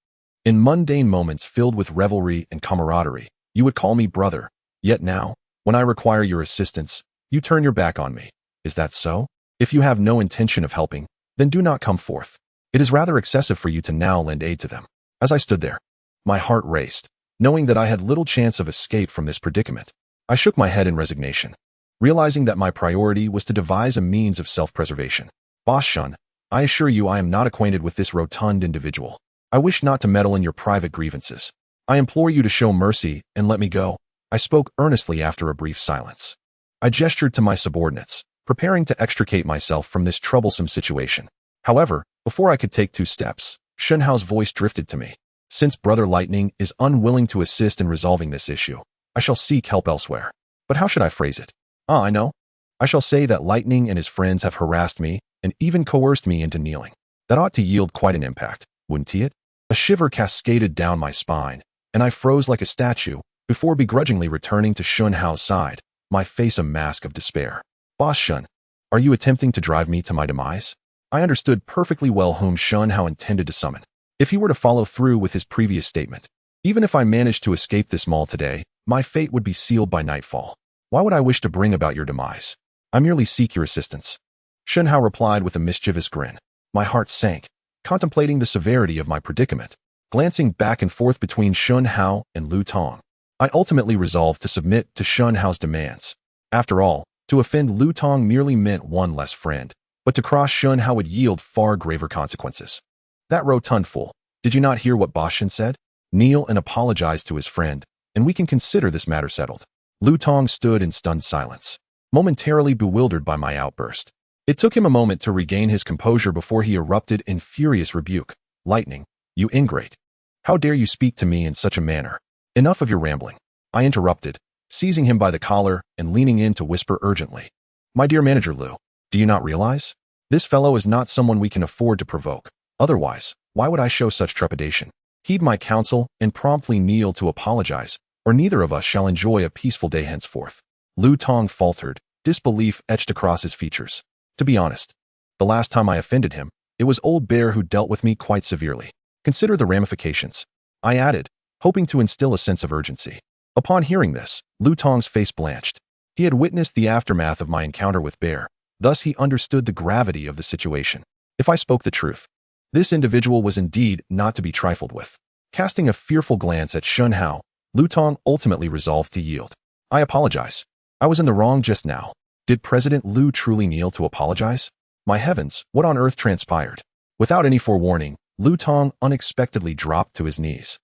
In mundane moments filled with revelry and camaraderie, you would call me brother, yet now, when I require your assistance, you turn your back on me. Is that so? If you have no intention of helping, then do not come forth. It is rather excessive for you to now lend aid to them." As I stood there, my heart raced, knowing that I had little chance of escape from this predicament. I shook my head in resignation, realizing that my priority was to devise a means of self-preservation. "Boss Shen, I assure you I am not acquainted with this rotund individual. I wish not to meddle in your private grievances. I implore you to show mercy and let me go." I spoke earnestly after a brief silence. I gestured to my subordinates, preparing to extricate myself from this troublesome situation. However, before I could take 2 steps, Shen Hao's voice drifted to me. "Since Brother Lightning is unwilling to assist in resolving this issue, I shall seek help elsewhere." But how should I phrase it? I know. I shall say that Lightning and his friends have harassed me and even coerced me into kneeling. That ought to yield quite an impact, wouldn't it? A shiver cascaded down my spine, and I froze like a statue before begrudgingly returning to Shen Hao's side, my face a mask of despair. "Boss Shen, are you attempting to drive me to my demise?" I understood perfectly well whom Shen Hao intended to summon. If he were to follow through with his previous statement, even if I managed to escape this mall today, my fate would be sealed by nightfall. Why would I wish to bring about your demise? I merely seek your assistance." Shen Hao replied with a mischievous grin. My heart sank, contemplating the severity of my predicament. Glancing back and forth between Shen Hao and Lu Tong, I ultimately resolved to submit to Shen Hao's demands. After all, to offend Lu Tong merely meant one less friend, but to cross Shen Hao would yield far graver consequences. "That rotund fool, did you not hear what Boss Shen said? Kneel and apologize to his friend, and we can consider this matter settled." Lu Tong stood in stunned silence, momentarily bewildered by my outburst. It took him a moment to regain his composure before he erupted in furious rebuke. "Lightning, you ingrate. How dare you speak to me in such a manner? Enough of your rambling." I interrupted, seizing him by the collar and leaning in to whisper urgently. "My dear Manager Lu, do you not realize? This fellow is not someone we can afford to provoke. Otherwise, why would I show such trepidation? Heed my counsel and promptly kneel to apologize, or neither of us shall enjoy a peaceful day henceforth." Lu Tong faltered, disbelief etched across his features. "To be honest, the last time I offended him, it was Old Bear who dealt with me quite severely. Consider the ramifications," I added, hoping to instill a sense of urgency. Upon hearing this, Lu Tong's face blanched. He had witnessed the aftermath of my encounter with Bear, thus he understood the gravity of the situation. If I spoke the truth, this individual was indeed not to be trifled with. Casting a fearful glance at Shen Hao, Lu Tong ultimately resolved to yield. I apologize. I was in the wrong just now. Did President Lu truly kneel to apologize? My heavens, what on earth transpired? Without any forewarning, Lu Tong unexpectedly dropped to his knees,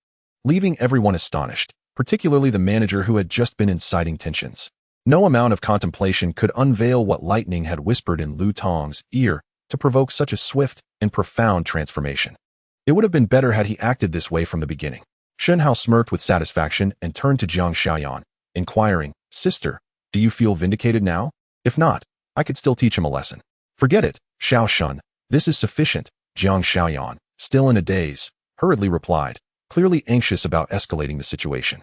leaving everyone astonished, particularly the manager who had just been inciting tensions. No amount of contemplation could unveil what lightning had whispered in Lu Tong's ear to provoke such a swift and profound transformation. It would have been better had he acted this way from the beginning. Shen Hao smirked with satisfaction and turned to Jiang Xiaoyan, inquiring, "Sister, do you feel vindicated now? If not, I could still teach him a lesson." "Forget it, Xiao Shun. This is sufficient," Jiang Xiaoyan, still in a daze, hurriedly replied, clearly anxious about escalating the situation.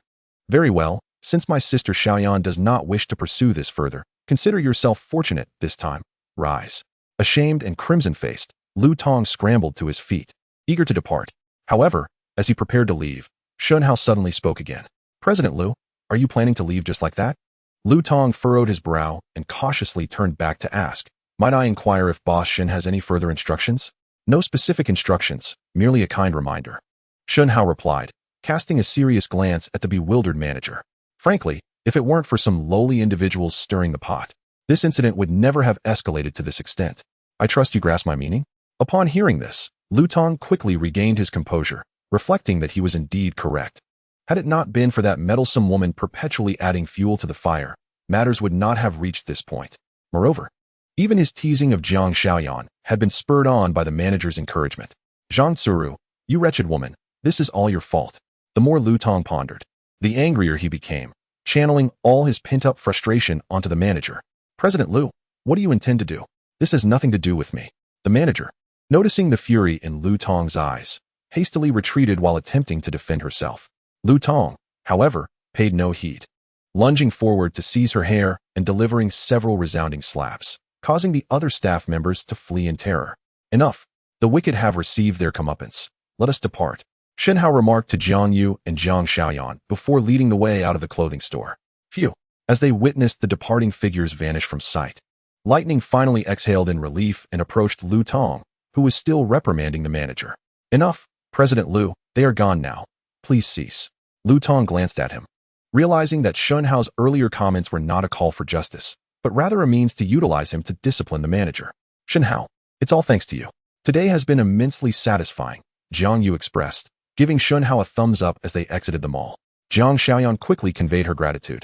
"Very well, since my sister Xiaoyan does not wish to pursue this further, consider yourself fortunate this time. Rise." Ashamed and crimson-faced, Lu Tong scrambled to his feet, eager to depart. However, as he prepared to leave, Shen Hao suddenly spoke again. "President Lu, are you planning to leave just like that?" Lu Tong furrowed his brow and cautiously turned back to ask, "Might I inquire if Boss Shen has any further instructions?" "No specific instructions, merely a kind reminder," Shen Hao replied, casting a serious glance at the bewildered manager. "Frankly, if it weren't for some lowly individuals stirring the pot, this incident would never have escalated to this extent. I trust you grasp my meaning?" Upon hearing this, Lu Tong quickly regained his composure, reflecting that he was indeed correct. Had it not been for that meddlesome woman perpetually adding fuel to the fire, matters would not have reached this point. Moreover, even his teasing of Jiang Xiaoyan had been spurred on by the manager's encouragement. "Zhang Tsuru, you wretched woman, this is all your fault." The more Lu Tong pondered, the angrier he became, channeling all his pent-up frustration onto the manager. "President Lu, what do you intend to do? This has nothing to do with me." The manager, noticing the fury in Lu Tong's eyes, hastily retreated while attempting to defend herself. Lu Tong, however, paid no heed, lunging forward to seize her hair and delivering several resounding slaps, causing the other staff members to flee in terror. "Enough. The wicked have received their comeuppance. Let us depart," Shen Hao remarked to Jiang Yu and Jiang Xiaoyan before leading the way out of the clothing store. Phew! As they witnessed the departing figures vanish from sight, Lightning finally exhaled in relief and approached Lu Tong, who was still reprimanding the manager. "Enough, President Lu, they are gone now. Please cease." Lu Tong glanced at him, realizing that Shen Hao's earlier comments were not a call for justice, but rather a means to utilize him to discipline the manager. "Shen Hao, it's all thanks to you. Today has been immensely satisfying," Jiang Yu expressed, giving Shen Hao a thumbs up as they exited the mall. Jiang Xiaoyan quickly conveyed her gratitude,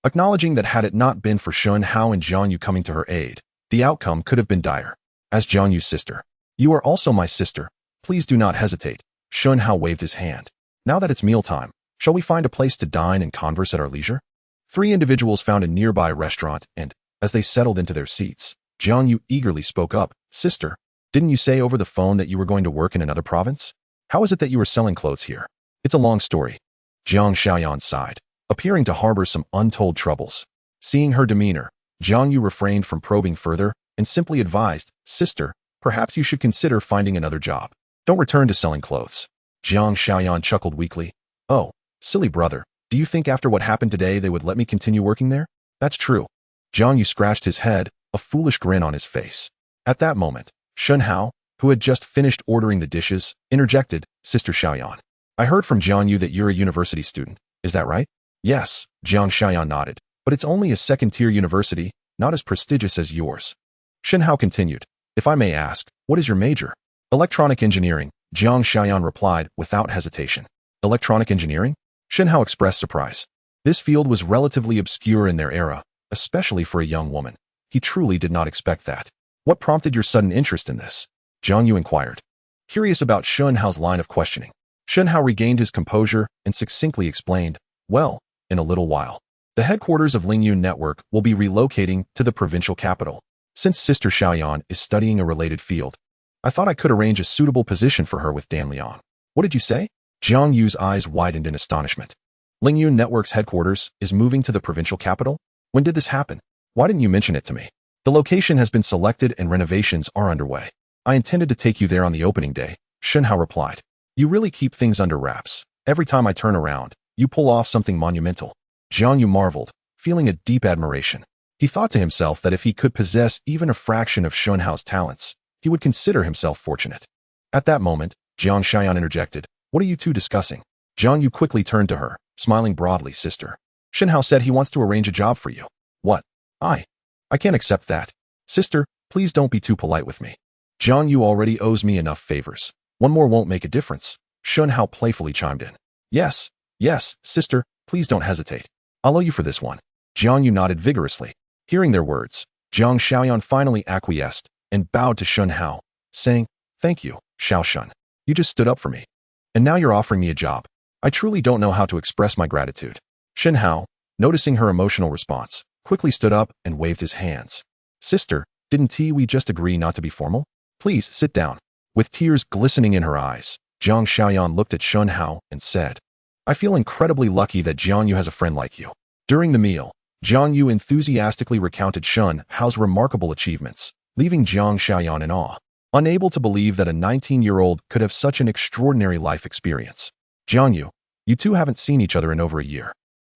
acknowledging that had it not been for Shen Hao and Jiang Yu coming to her aid, the outcome could have been dire. As Jiang Yu's sister, "You are also my sister. Please do not hesitate." Shen Hao waved his hand. "Now that it's mealtime, shall we find a place to dine and converse at our leisure?" Three individuals found a nearby restaurant and, as they settled into their seats, Jiang Yu eagerly spoke up. "Sister, didn't you say over the phone that you were going to work in another province? How is it that you are selling clothes here?" "It's a long story." Jiang Xiaoyan sighed, appearing to harbor some untold troubles. Seeing her demeanor, Jiang Yu refrained from probing further and simply advised, "Sister, perhaps you should consider finding another job. Don't return to selling clothes." Jiang Xiaoyan chuckled weakly. "Oh, silly brother, do you think after what happened today they would let me continue working there?" "That's true." Jiang Yu scratched his head, a foolish grin on his face. At that moment, Shen Hao, who had just finished ordering the dishes, interjected, "Sister Xiaoyan, I heard from Jiang Yu that you're a university student. Is that right?" "Yes," Jiang Xiaoyan nodded, "but it's only a second-tier university, not as prestigious as yours." Shen Hao continued, "If I may ask, what is your major?" "Electronic engineering," Jiang Xiaoyan replied without hesitation. "Electronic engineering?" Shen Hao expressed surprise. This field was relatively obscure in their era, especially for a young woman. He truly did not expect that. "What prompted your sudden interest in this?" Jiang Yu inquired, curious about Shen Hao's line of questioning. Shen Hao regained his composure and succinctly explained, "Well, in a little while, the headquarters of Lingyun Network will be relocating to the provincial capital. Since Sister Xiaoyan is studying a related field, I thought I could arrange a suitable position for her with Dan Liang." "What did you say?" Jiang Yu's eyes widened in astonishment. "Lingyun Network's headquarters is moving to the provincial capital? When did this happen? Why didn't you mention it to me?" "The location has been selected and renovations are underway. I intended to take you there on the opening day," Shen Hao replied. "You really keep things under wraps. Every time I turn around, you pull off something monumental. Jiang Yu marveled, feeling a deep admiration. He thought to himself that if he could possess even a fraction of Shen Hao's talents, he would consider himself fortunate. At that moment, Jiang Xiaoyan interjected, "What are you two discussing?" Jiang Yu quickly turned to her, smiling broadly, "Sister. Shen Hao said he wants to arrange a job for you." "What? I can't accept that. Sister, please don't be too polite with me. Jiang Yu already owes me enough favors. One more won't make a difference." Shen Hao playfully chimed in. Yes, sister, please don't hesitate. I'll owe you for this one." Jiang Yu nodded vigorously. Hearing their words, Jiang Xiaoyan finally acquiesced and bowed to Shen Hao, saying, "Thank you, Xiao Shun. You just stood up for me. And now you're offering me a job. I truly don't know how to express my gratitude." Shen Hao, noticing her emotional response, quickly stood up and waved his hands. "Sister, didn't we just agree not to be formal? Please sit down." With tears glistening in her eyes, Jiang Xiaoyan looked at Shen Hao and said, "I feel incredibly lucky that Jiang Yu has a friend like you." During the meal, Jiang Yu enthusiastically recounted Shen Hao's remarkable achievements, leaving Jiang Xiaoyan in awe, unable to believe that a 19-year-old could have such an extraordinary life experience. "Jiang Yu, you two haven't seen each other in over a year.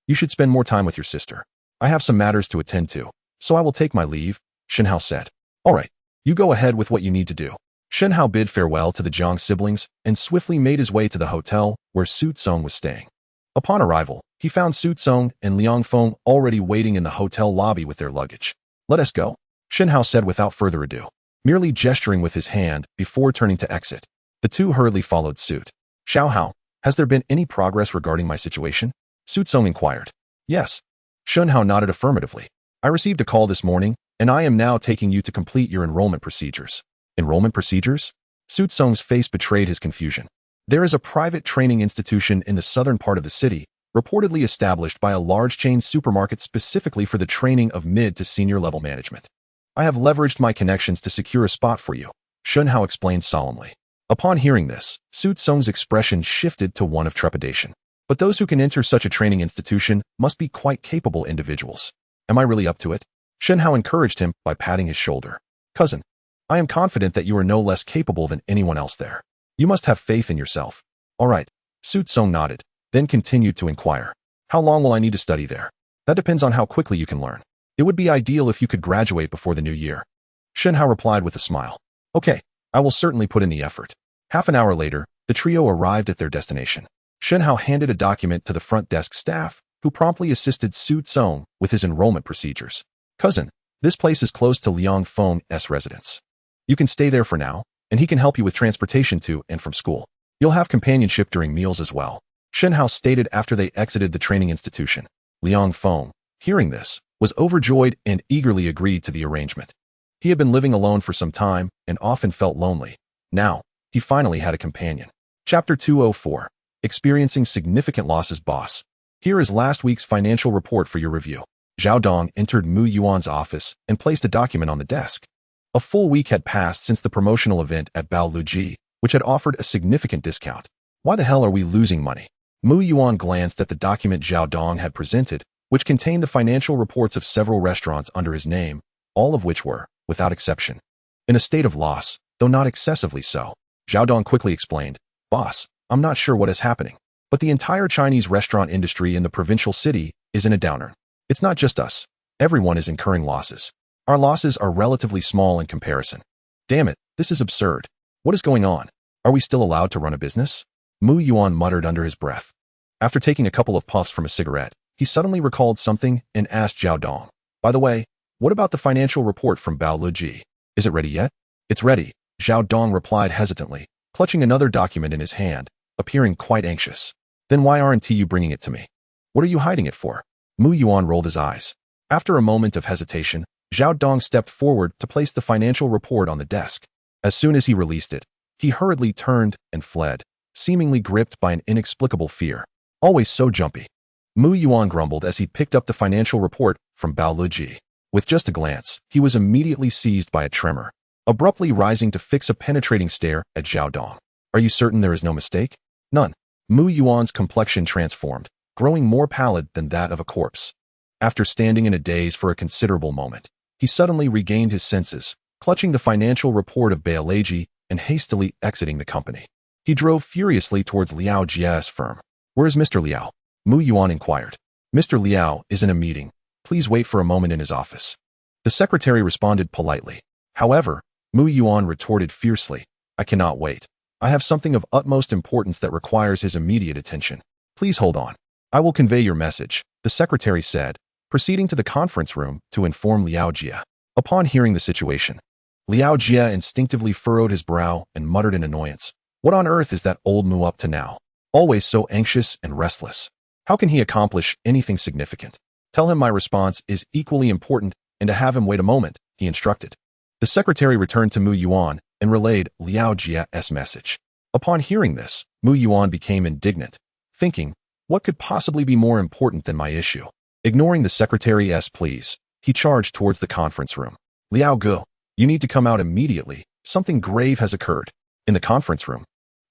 You should spend more time with your sister. I have some matters to attend to, so I will take my leave," Shen Hao said. "All right, you go ahead with what you need to do." Shen Hao bid farewell to the Jiang siblings and swiftly made his way to the hotel where Su Tsong was staying. Upon arrival, he found Su Tsong and Liang Feng already waiting in the hotel lobby with their luggage. "Let us go," Shen Hao said without further ado, merely gesturing with his hand before turning to exit. The two hurriedly followed suit. "Xiao Hao, has there been any progress regarding my situation?" Su Tsong inquired. "Yes." Shen Hao nodded affirmatively. "I received a call this morning, and I am now taking you to complete your enrollment procedures." "Enrollment procedures?" Su Tsong's face betrayed his confusion. "There is a private training institution in the southern part of the city, reportedly established by a large chain supermarket specifically for the training of mid to senior level management. I have leveraged my connections to secure a spot for you," Shen Hao explained solemnly. Upon hearing this, Su Tsong's expression shifted to one of trepidation. "But those who can enter such a training institution must be quite capable individuals. Am I really up to it?" Shen Hao encouraged him by patting his shoulder. "Cousin, I am confident that you are no less capable than anyone else there. You must have faith in yourself." "All right." Su Tsong nodded, then continued to inquire. "How long will I need to study there?" "That depends on how quickly you can learn. It would be ideal if you could graduate before the new year." Shen Hao replied with a smile. "Okay, I will certainly put in the effort." Half an hour later, the trio arrived at their destination. Shen Hao handed a document to the front desk staff, who promptly assisted Su Tsong with his enrollment procedures. "Cousin, this place is close to Liang Feng's residence. You can stay there for now, and he can help you with transportation to and from school. You'll have companionship during meals as well," Shen Hao stated after they exited the training institution. Liang Feng, hearing this, was overjoyed and eagerly agreed to the arrangement. He had been living alone for some time and often felt lonely. Now, he finally had a companion. Chapter 204. Experiencing Significant Losses Boss. Here is last week's financial report for your review. Zhao Dong entered Mu Yuan's office and placed a document on the desk. A full week had passed since the promotional event at Bao Luji, which had offered a significant discount. "Why the hell are we losing money?" Mu Yuan glanced at the document Zhao Dong had presented, which contained the financial reports of several restaurants under his name, all of which were, without exception, in a state of loss, though not excessively so. Zhao Dong quickly explained, "Boss, I'm not sure what is happening, but the entire Chinese restaurant industry in the provincial city is in a downer. It's not just us. Everyone is incurring losses. Our losses are relatively small in comparison. Damn it, this is absurd. What is going on? Are we still allowed to run a business?" Mu Yuan muttered under his breath. After taking a couple of puffs from a cigarette, he suddenly recalled something and asked Zhao Dong, "By the way, what about the financial report from Bao Luji? Is it ready yet?" "It's ready," Zhao Dong replied hesitantly, clutching another document in his hand, appearing quite anxious. "Then why aren't you bringing it to me? What are you hiding it for?" Mu Yuan rolled his eyes. After a moment of hesitation, Zhao Dong stepped forward to place the financial report on the desk. As soon as he released it, he hurriedly turned and fled, seemingly gripped by an inexplicable fear. Always so jumpy. Mu Yuan grumbled as he picked up the financial report from Bao Luji. With just a glance, he was immediately seized by a tremor, abruptly rising to fix a penetrating stare at Zhao Dong. "Are you certain there is no mistake?" "None." Mu Yuan's complexion transformed, growing more pallid than that of a corpse. After standing in a daze for a considerable moment, he suddenly regained his senses, clutching the financial report of Baoleji and hastily exiting the company. He drove furiously towards Liao Jia's firm. Where is Mr. Liao? Mu Yuan inquired. Mr. Liao is in a meeting. Please wait for a moment in his office. The secretary responded politely. However, Mu Yuan retorted fiercely. I cannot wait. I have something of utmost importance that requires his immediate attention. Please hold on. I will convey your message, the secretary said, proceeding to the conference room to inform Liao Jia. Upon hearing the situation, Liao Jia instinctively furrowed his brow and muttered in annoyance. What on earth is that old Mu up to now? Always so anxious and restless. How can he accomplish anything significant? Tell him my response is equally important and to have him wait a moment, he instructed. The secretary returned to Mu Yuan and relayed Liao Jia's message. Upon hearing this, Mu Yuan became indignant, thinking, what could possibly be more important than my issue? Ignoring the secretary's pleas, he charged towards the conference room. Liao Gu, you need to come out immediately. Something grave has occurred. In the conference room,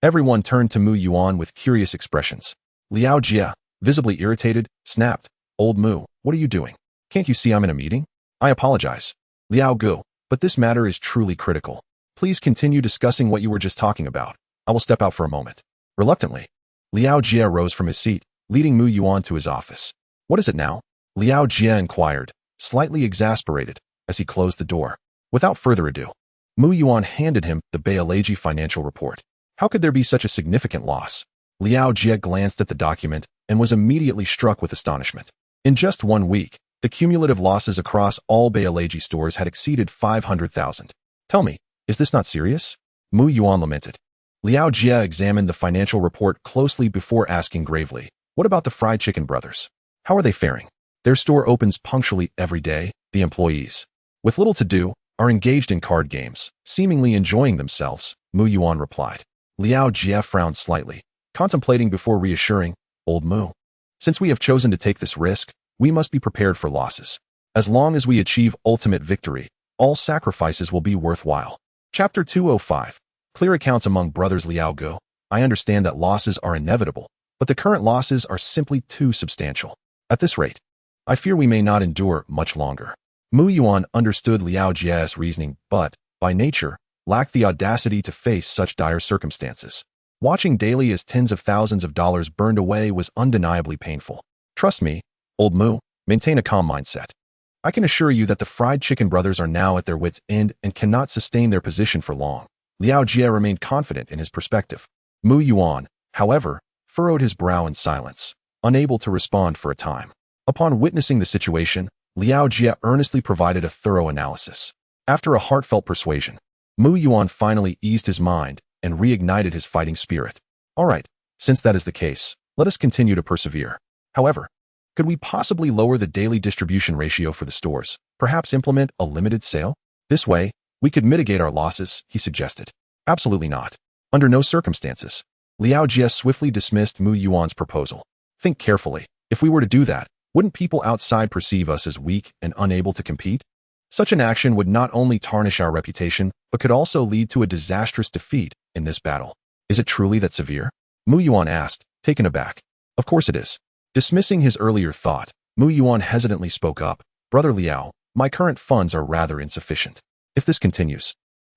everyone turned to Mu Yuan with curious expressions. Liao Jia, visibly irritated, snapped, Old Mu, what are you doing? Can't you see I'm in a meeting? I apologize. Liao Gu, but this matter is truly critical. Please continue discussing what you were just talking about. I will step out for a moment. Reluctantly, Liao Jia rose from his seat, leading Mu Yuan to his office. What is it now? Liao Jia inquired, slightly exasperated, as he closed the door. Without further ado, Mu Yuan handed him the Baileji financial report. How could there be such a significant loss? Liao Jia glanced at the document and was immediately struck with astonishment. In just 1 week, the cumulative losses across all Baileji stores had exceeded 500,000. Tell me, is this not serious? Mu Yuan lamented. Liao Jia examined the financial report closely before asking gravely, what about the Fried Chicken Brothers? How are they faring? Their store opens punctually every day. The employees, with little to do, are engaged in card games, seemingly enjoying themselves, Mu Yuan replied. Liao Jia frowned slightly, contemplating before reassuring, Old Mu. Since we have chosen to take this risk, we must be prepared for losses. As long as we achieve ultimate victory, all sacrifices will be worthwhile. Chapter 205. Clear accounts among brothers. Liao Gu, I understand that losses are inevitable, but the current losses are simply too substantial. At this rate, I fear we may not endure much longer. Mu Yuan understood Liao Jia's reasoning, but, by nature, lacked the audacity to face such dire circumstances. Watching daily as tens of thousands of dollars burned away was undeniably painful. Trust me, Old Mu, maintain a calm mindset. I can assure you that the Fried Chicken Brothers are now at their wits' end and cannot sustain their position for long. Liao Jia remained confident in his perspective. Mu Yuan, however, furrowed his brow in silence, unable to respond for a time. Upon witnessing the situation, Liao Jia earnestly provided a thorough analysis. After a heartfelt persuasion, Mu Yuan finally eased his mind and reignited his fighting spirit. All right, since that is the case, let us continue to persevere. However, could we possibly lower the daily distribution ratio for the stores, perhaps implement a limited sale? This way, we could mitigate our losses, he suggested. Absolutely not. Under no circumstances. Liao Jia swiftly dismissed Mu Yuan's proposal. Think carefully. If we were to do that, wouldn't people outside perceive us as weak and unable to compete? Such an action would not only tarnish our reputation, but could also lead to a disastrous defeat in this battle. Is it truly that severe? Mu Yuan asked, taken aback. Of course it is. Dismissing his earlier thought, Mu Yuan hesitantly spoke up. Brother Liao, my current funds are rather insufficient. If this continues,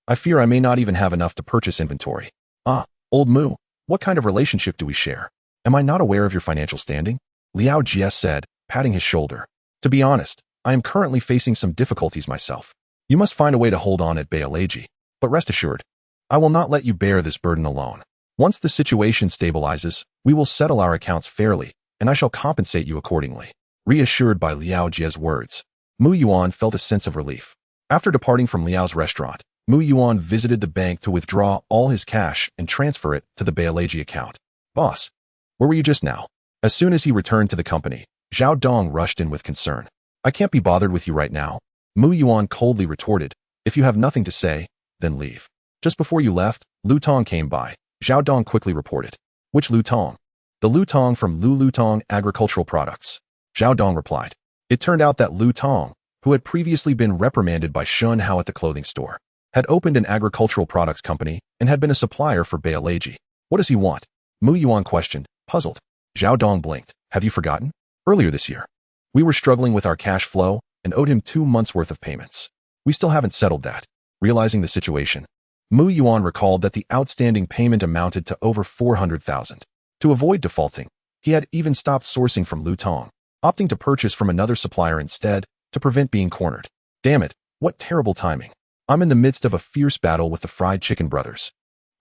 I fear I may not even have enough to purchase inventory. Ah, Old Mu, what kind of relationship do we share? Am I not aware of your financial standing? Liao Jia said, patting his shoulder. To be honest, I am currently facing some difficulties myself. You must find a way to hold on at Baileji, but rest assured, I will not let you bear this burden alone. Once the situation stabilizes, we will settle our accounts fairly, and I shall compensate you accordingly. Reassured by Liao Jia's words, Mu Yuan felt a sense of relief. After departing from Liao's restaurant, Mu Yuan visited the bank to withdraw all his cash and transfer it to the Baileji account. Boss, where were you just now? As soon as he returned to the company, Zhao Dong rushed in with concern. I can't be bothered with you right now. Mu Yuan coldly retorted. If you have nothing to say, then leave. Just before you left, Lu Tong came by. Zhao Dong quickly reported. Which Lu Tong? The Lu Tong from Lu Tong Agricultural Products. Zhao Dong replied. It turned out that Lu Tong, who had previously been reprimanded by Shen Hao at the clothing store, had opened an agricultural products company and had been a supplier for Baileji. What does he want? Mu Yuan questioned, puzzled. Zhao Dong blinked. Have you forgotten? Earlier this year, we were struggling with our cash flow and owed him 2 months' worth of payments. We still haven't settled that. Realizing the situation, Mu Yuan recalled that the outstanding payment amounted to over 400,000. To avoid defaulting, He had even stopped sourcing from Lu Tong, opting to purchase from another supplier instead to prevent being cornered. Damn it, what terrible timing. I'm in the midst of a fierce battle with the Fried Chicken Brothers.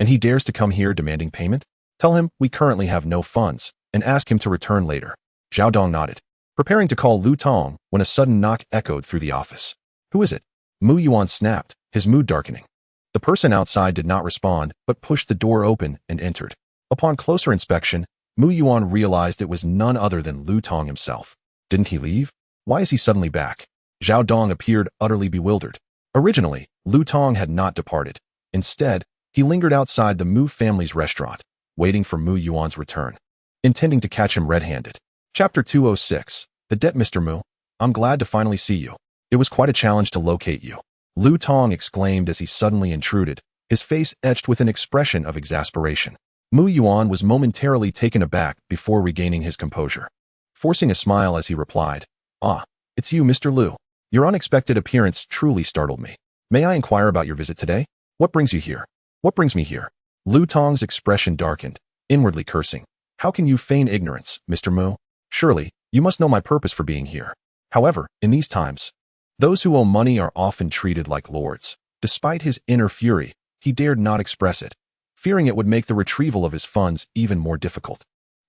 And he dares to come here demanding payment? Tell him we currently have no funds and ask him to return later. Zhao Dong nodded, preparing to call Lu Tong when a sudden knock echoed through the office. Who is it? Mu Yuan snapped, his mood darkening. The person outside did not respond, but pushed the door open and entered. Upon closer inspection, Mu Yuan realized it was none other than Lu Tong himself. Didn't he leave? Why is he suddenly back? Zhao Dong appeared utterly bewildered. Originally, Lu Tong had not departed. Instead, he lingered outside the Mu family's restaurant, waiting for Mu Yuan's return, intending to catch him red-handed. Chapter 206. The Debt. Mr. Mu, I'm glad to finally see you. It was quite a challenge to locate you. Lu Tong exclaimed as he suddenly intruded, his face etched with an expression of exasperation. Mu Yuan was momentarily taken aback before regaining his composure, forcing a smile as he replied, Ah, it's you, Mr. Lu. Your unexpected appearance truly startled me. May I inquire about your visit today? What brings you here? What brings me here? Lu Tong's expression darkened, inwardly cursing. How can you feign ignorance, Mr. Mu? Surely, you must know my purpose for being here. However, in these times, those who owe money are often treated like lords. Despite his inner fury, he dared not express it, fearing it would make the retrieval of his funds even more difficult.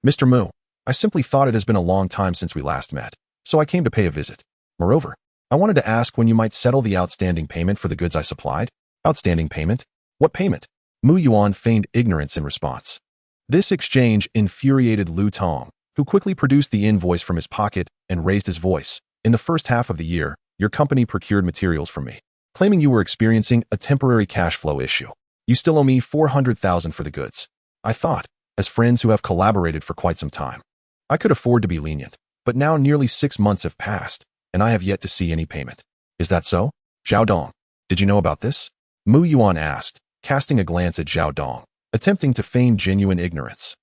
Mr. Mu, I simply thought it has been a long time since we last met, so I came to pay a visit. Moreover, I wanted to ask when you might settle the outstanding payment for the goods I supplied. Outstanding payment? What payment? Mu Yuan feigned ignorance in response. This exchange infuriated Lu Tong, who quickly produced the invoice from his pocket and raised his voice. In the first half of the year, your company procured materials from me, claiming you were experiencing a temporary cash flow issue. You still owe me 400,000 for the goods. I thought, as friends who have collaborated for quite some time, I could afford to be lenient, but now nearly 6 months have passed, and I have yet to see any payment. Is that so? Zhao Dong, did you know about this? Mu Yuan asked, casting a glance at Zhao Dong, attempting to feign genuine ignorance.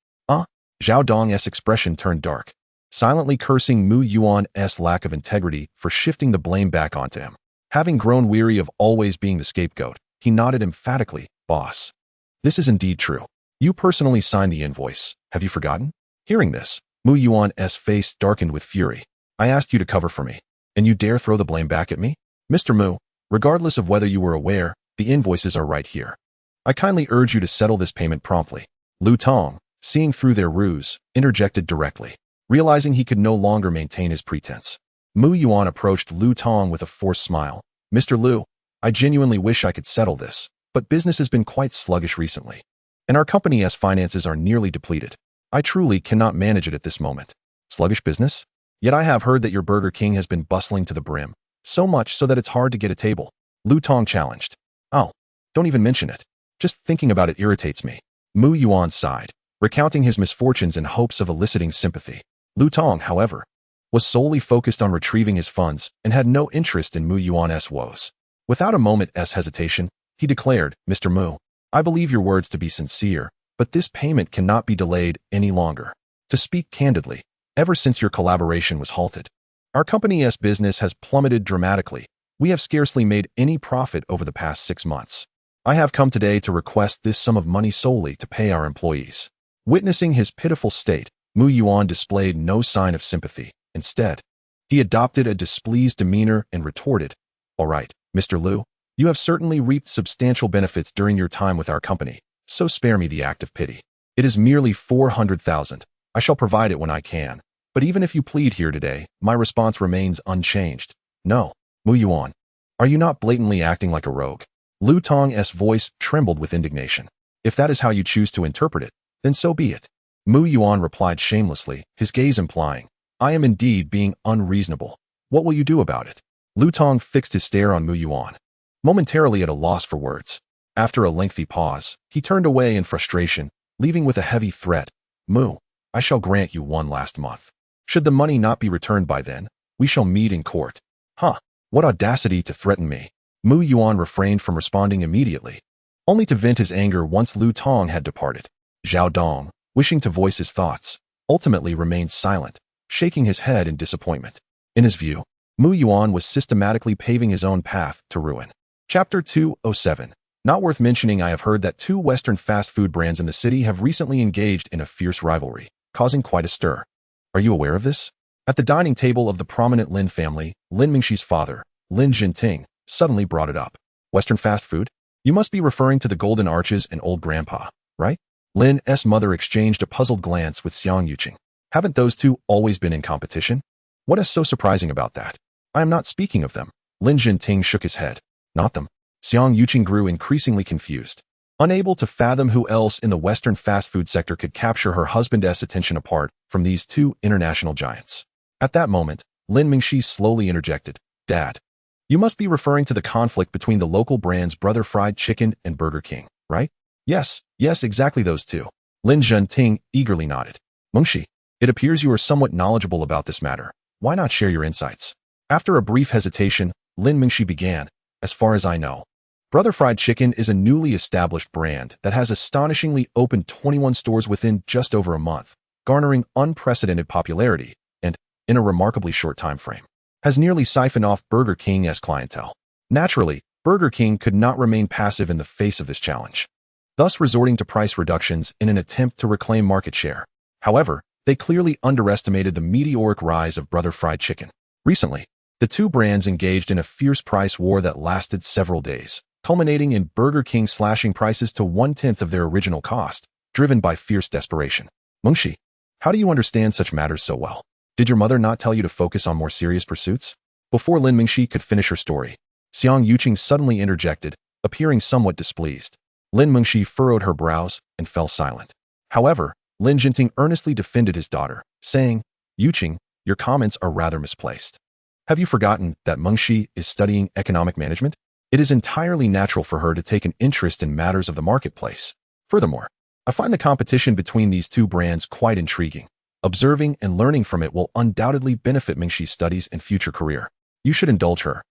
Zhao Dong's expression turned dark, silently cursing Mu Yuan's lack of integrity for shifting the blame back onto him. Having grown weary of always being the scapegoat, he nodded emphatically, Boss. This is indeed true. You personally signed the invoice. Have you forgotten? Hearing this, Mu Yuan's face darkened with fury. I asked you to cover for me, and you dare throw the blame back at me? Mr. Mu, regardless of whether you were aware, the invoices are right here. I kindly urge you to settle this payment promptly. Lu Tong, seeing through their ruse, interjected directly, realizing he could no longer maintain his pretense. Mu Yuan approached Lu Tong with a forced smile. Mr. Lu, I genuinely wish I could settle this, but business has been quite sluggish recently, and our company's finances are nearly depleted. I truly cannot manage it at this moment. Sluggish business? Yet I have heard that your Burger King has been bustling to the brim, so much so that it's hard to get a table. Lu Tong challenged. Oh, don't even mention it. Just thinking about it irritates me. Mu Yuan sighed, recounting his misfortunes in hopes of eliciting sympathy. Lu Tong, however, was solely focused on retrieving his funds and had no interest in Mu Yuan's woes. Without a moment's hesitation, he declared, Mr. Mu, I believe your words to be sincere, but this payment cannot be delayed any longer. To speak candidly, ever since your collaboration was halted, our company's business has plummeted dramatically. We have scarcely made any profit over the past 6 months. I have come today to request this sum of money solely to pay our employees. Witnessing his pitiful state, Mu Yuan displayed no sign of sympathy. Instead, he adopted a displeased demeanor and retorted, All right, Mr. Lu, you have certainly reaped substantial benefits during your time with our company, so spare me the act of pity. It is merely 400,000. I shall provide it when I can. But even if you plead here today, my response remains unchanged. No, Mu Yuan, are you not blatantly acting like a rogue? Lu Tong's voice trembled with indignation. If that is how you choose to interpret it, then so be it. Mu Yuan replied shamelessly, his gaze implying, I am indeed being unreasonable. What will you do about it? Lu Tong fixed his stare on Mu Yuan, momentarily at a loss for words. After a lengthy pause, he turned away in frustration, leaving with a heavy threat. Mu, I shall grant you one last month. Should the money not be returned by then, we shall meet in court. What audacity to threaten me. Mu Yuan refrained from responding immediately, only to vent his anger once Lu Tong had departed. Zhao Dong, wishing to voice his thoughts, ultimately remained silent, shaking his head in disappointment. In his view, Mu Yuan was systematically paving his own path to ruin. Chapter 207. Not worth mentioning, I have heard that 2 Western fast food brands in the city have recently engaged in a fierce rivalry. causing quite a stir. Are you aware of this? At the dining table of the prominent Lin family, Lin Mingxi's father, Lin Jinting, suddenly brought it up. Western fast food? You must be referring to the Golden Arches and Old Grandpa, right? Lin's mother exchanged a puzzled glance with Xiang Yuqing. Haven't those two always been in competition? What is so surprising about that? I am not speaking of them. Lin Jinting shook his head. Not them. Xiang Yuqing grew increasingly confused. Unable to fathom who else in the Western fast food sector could capture her husband's attention apart from these two international giants. At that moment, Lin Mingxi slowly interjected. Dad, you must be referring to the conflict between the local brands Brother Fried Chicken and Burger King, right? Yes, exactly those two. Lin Zhenting eagerly nodded. Mengxi, it appears you are somewhat knowledgeable about this matter. Why not share your insights? After a brief hesitation, Lin Mingxi began. As far as I know, Brother Fried Chicken is a newly established brand that has astonishingly opened 21 stores within just over a month, garnering unprecedented popularity and, in a remarkably short time frame, has nearly siphoned off Burger King's clientele. Naturally, Burger King could not remain passive in the face of this challenge, thus resorting to price reductions in an attempt to reclaim market share. However, they clearly underestimated the meteoric rise of Brother Fried Chicken. Recently, the two brands engaged in a fierce price war that lasted several days, culminating in Burger King slashing prices to 1/10 of their original cost, driven by fierce desperation. Mengxi, how do you understand such matters so well? Did your mother not tell you to focus on more serious pursuits? Before Lin Mingxi could finish her story, Xiang Yuqing suddenly interjected, appearing somewhat displeased. Lin Mingxi furrowed her brows and fell silent. However, Lin Jinting earnestly defended his daughter, saying, Yuqing, your comments are rather misplaced. Have you forgotten that Mengxi is studying economic management? It is entirely natural for her to take an interest in matters of the marketplace. Furthermore, I find the competition between these two brands quite intriguing. Observing and learning from it will undoubtedly benefit Mengxi's studies and future career. You should indulge her.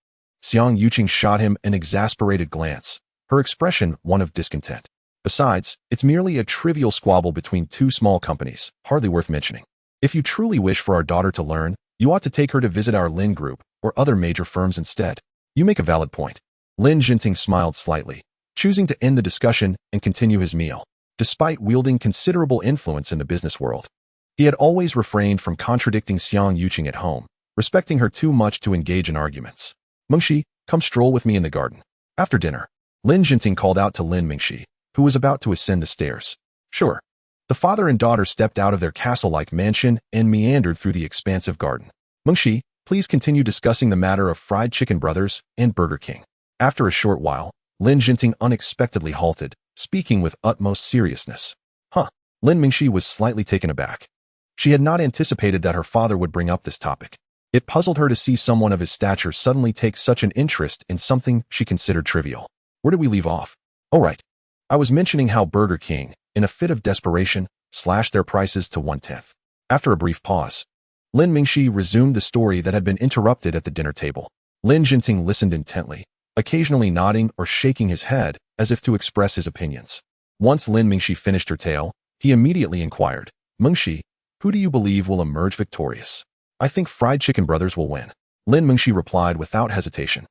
Xiang Yuqing shot him an exasperated glance, her expression one of discontent. Besides, it's merely a trivial squabble between two small companies, hardly worth mentioning. If you truly wish for our daughter to learn, you ought to take her to visit our Lin Group or other major firms instead. You make a valid point. Lin Jinting smiled slightly, choosing to end the discussion and continue his meal. Despite wielding considerable influence in the business world, he had always refrained from contradicting Xiang Yuqing at home, respecting her too much to engage in arguments. Mengxi, come stroll with me in the garden. After dinner, Lin Jinting called out to Lin Mingxi, who was about to ascend the stairs. Sure. The father and daughter stepped out of their castle-like mansion and meandered through the expansive garden. Mengxi, please continue discussing the matter of Fried Chicken Brothers and Burger King. After a short while, Lin Jinting unexpectedly halted, speaking with utmost seriousness. Lin Mingxi was slightly taken aback. She had not anticipated that her father would bring up this topic. It puzzled her to see someone of his stature suddenly take such an interest in something she considered trivial. Where did we leave off? Oh right. I was mentioning how Burger King, in a fit of desperation, slashed their prices to 1/10. After a brief pause, Lin Mingxi resumed the story that had been interrupted at the dinner table. Lin Jinting listened intently, occasionally nodding or shaking his head as if to express his opinions. Once Lin Mingxi finished her tale, he immediately inquired, Mengxi, who do you believe will emerge victorious? I think Fried Chicken Brothers will win. Lin Mingxi replied without hesitation.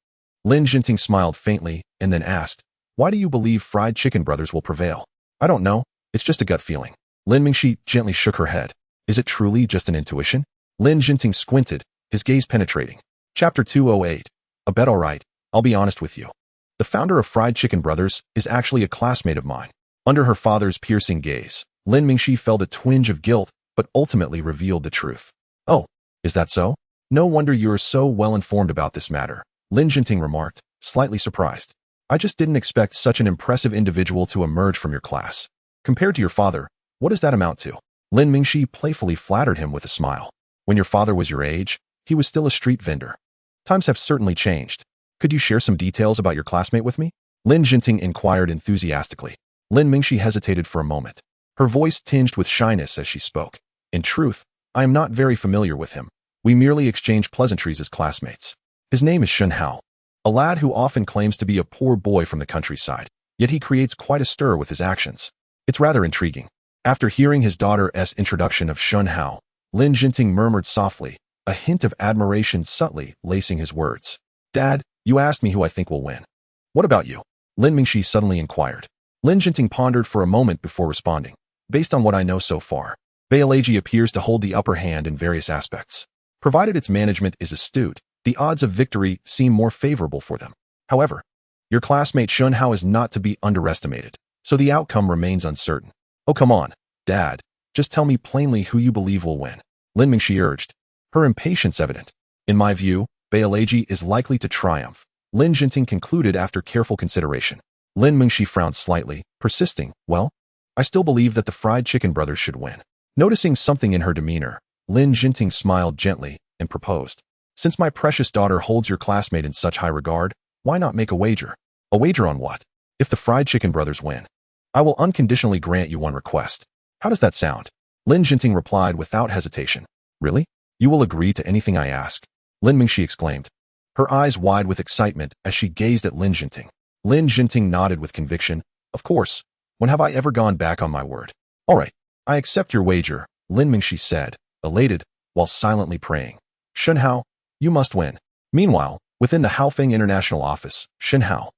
Lin Jinting smiled faintly and then asked, why do you believe Fried Chicken Brothers will prevail? I don't know, it's just a gut feeling. Lin Mingxi gently shook her head. Is it truly just an intuition? Lin Jinting squinted, his gaze penetrating. Chapter 208. A bet alright, I'll be honest with you. The founder of Fried Chicken Brothers is actually a classmate of mine. Under her father's piercing gaze, Lin Mingxi felt a twinge of guilt, but ultimately revealed the truth. Oh, is that so? No wonder you're so well informed about this matter, Lin Jinting remarked, slightly surprised. I just didn't expect such an impressive individual to emerge from your class. Compared to your father, what does that amount to? Lin Mingxi playfully flattered him with a smile. When your father was your age, he was still a street vendor. Times have certainly changed. Could you share some details about your classmate with me? Lin Jinting inquired enthusiastically. Lin Mingxi hesitated for a moment, her voice tinged with shyness as she spoke. In truth, I am not very familiar with him. We merely exchange pleasantries as classmates. His name is Shen Hao, a lad who often claims to be a poor boy from the countryside, yet he creates quite a stir with his actions. It's rather intriguing. After hearing his daughter's introduction of Shen Hao, Lin Jinting murmured softly, a hint of admiration subtly lacing his words. Dad, you asked me who I think will win. What about you? Lin Mingxi suddenly inquired. Lin Jinting pondered for a moment before responding. Based on what I know so far, Biology appears to hold the upper hand in various aspects. Provided its management is astute, the odds of victory seem more favorable for them. However, your classmate Shen Hao is not to be underestimated, so the outcome remains uncertain. Oh, come on, Dad. Just tell me plainly who you believe will win. Lin Mingxi urged, her impatience evident. In my view, Biology is likely to triumph, Lin Jinting concluded after careful consideration. Lin Mingxi frowned slightly, persisting, well, I still believe that the fried chicken brothers should win. Noticing something in her demeanor, Lin Jinting smiled gently and proposed, since my precious daughter holds your classmate in such high regard, why not make a wager? A wager on what? If the fried chicken brothers win, I will unconditionally grant you one request. How does that sound? Lin Jinting replied without hesitation. Really? You will agree to anything I ask? Lin Mingxi exclaimed, her eyes wide with excitement as she gazed at Lin Jinting. Lin Jinting nodded with conviction. Of course. When have I ever gone back on my word? All right. I accept your wager, Lin Mingxi said, elated, while silently praying. Shen Hao, you must win. Meanwhile, within the Haofeng International office, Shen Hao,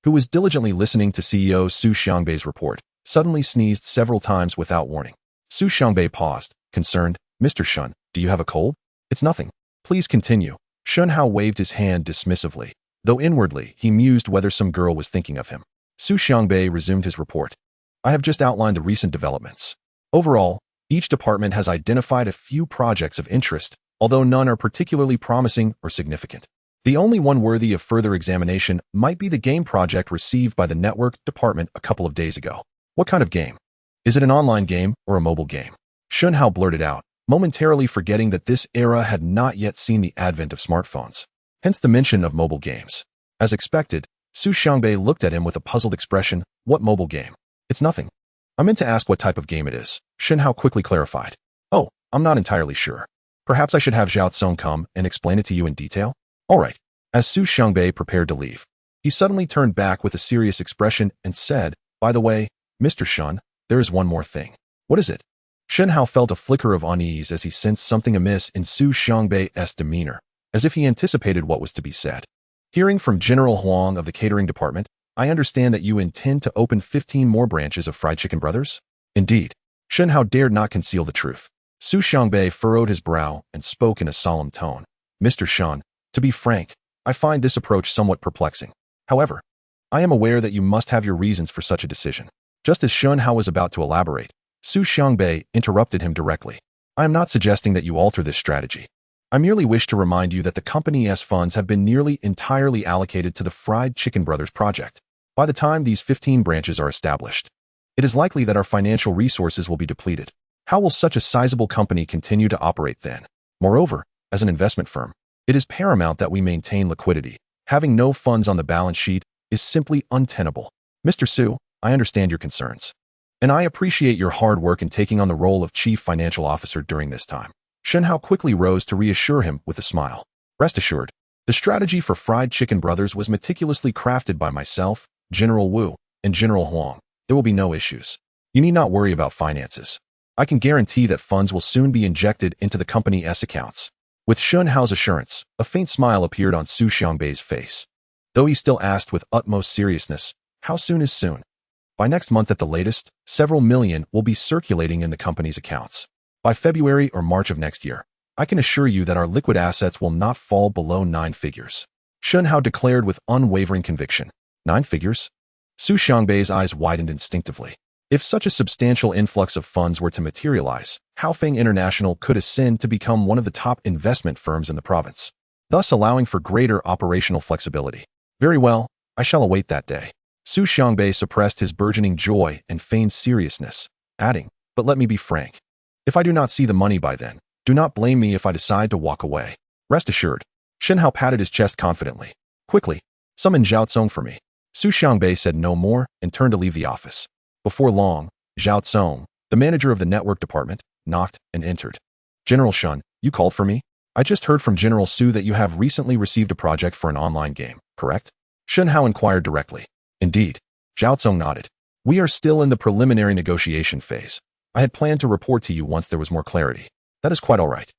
who was diligently listening to CEO Su Xiangbei's report, suddenly sneezed several times without warning. Su Xiangbei paused, concerned. Mr. Shen, do you have a cold? It's nothing. Please continue. Shen Hao waved his hand dismissively, though inwardly he mused whether some girl was thinking of him. Su Xiangbei resumed his report. I have just outlined the recent developments. Overall, each department has identified a few projects of interest, although none are particularly promising or significant. The only one worthy of further examination might be the game project received by the network department a couple of days ago. What kind of game? Is it an online game or a mobile game? Shen Hao blurted out, momentarily forgetting that this era had not yet seen the advent of smartphones. Hence the mention of mobile games. As expected, Su Xiangbei looked at him with a puzzled expression. What mobile game? It's nothing. I meant to ask what type of game it is, Shen Hao quickly clarified. Oh, I'm not entirely sure. Perhaps I should have Zhao Tsong come and explain it to you in detail? All right. As Su Xiangbei prepared to leave, he suddenly turned back with a serious expression and said, by the way, Mr. Shen, there is one more thing. What is it? Shen Hao felt a flicker of unease as he sensed something amiss in Su Xiangbei's demeanor, as if he anticipated what was to be said. Hearing from General Huang of the catering department, I understand that you intend to open 15 more branches of Fried Chicken Brothers? Indeed. Shen Hao dared not conceal the truth. Su Xiangbei furrowed his brow and spoke in a solemn tone. Mr. Shen, to be frank, I find this approach somewhat perplexing. However, I am aware that you must have your reasons for such a decision. Just as Shen Hao was about to elaborate, Su Xiangbei interrupted him directly. I am not suggesting that you alter this strategy. I merely wish to remind you that the company's funds have been nearly entirely allocated to the Fried Chicken Brothers project. By the time these 15 branches are established, it is likely that our financial resources will be depleted. How will such a sizable company continue to operate then? Moreover, as an investment firm, it is paramount that we maintain liquidity. Having no funds on the balance sheet is simply untenable. Mr. Su, I understand your concerns, and I appreciate your hard work in taking on the role of Chief Financial Officer during this time. Shen Hao quickly rose to reassure him with a smile. Rest assured, the strategy for Fried Chicken Brothers was meticulously crafted by myself, General Wu, and General Huang. There will be no issues. You need not worry about finances. I can guarantee that funds will soon be injected into the company's accounts. With Shen Hao's assurance, a faint smile appeared on Su Xiangbei's face. Though he still asked with utmost seriousness, how soon is soon? By next month at the latest, several million will be circulating in the company's accounts. By February or March of next year, I can assure you that our liquid assets will not fall below 9 figures. Shen Hao declared with unwavering conviction. 9 figures? Su Xiangbei's eyes widened instinctively. If such a substantial influx of funds were to materialize, Haofeng International could ascend to become one of the top investment firms in the province, thus allowing for greater operational flexibility. Very well, I shall await that day. Su Xiangbei suppressed his burgeoning joy and feigned seriousness, adding, but let me be frank. If I do not see the money by then, do not blame me if I decide to walk away. Rest assured. Shen Hao patted his chest confidently. Quickly, summon Zhao Tsong for me. Su Xiangbei said no more and turned to leave the office. Before long, Zhao Tsong, the manager of the network department, knocked and entered. General Shen, you called for me? I just heard from General Su that you have recently received a project for an online game, correct? Shen Hao inquired directly. Indeed. Zhao Tsong nodded. We are still in the preliminary negotiation phase. I had planned to report to you once there was more clarity. That is quite all right.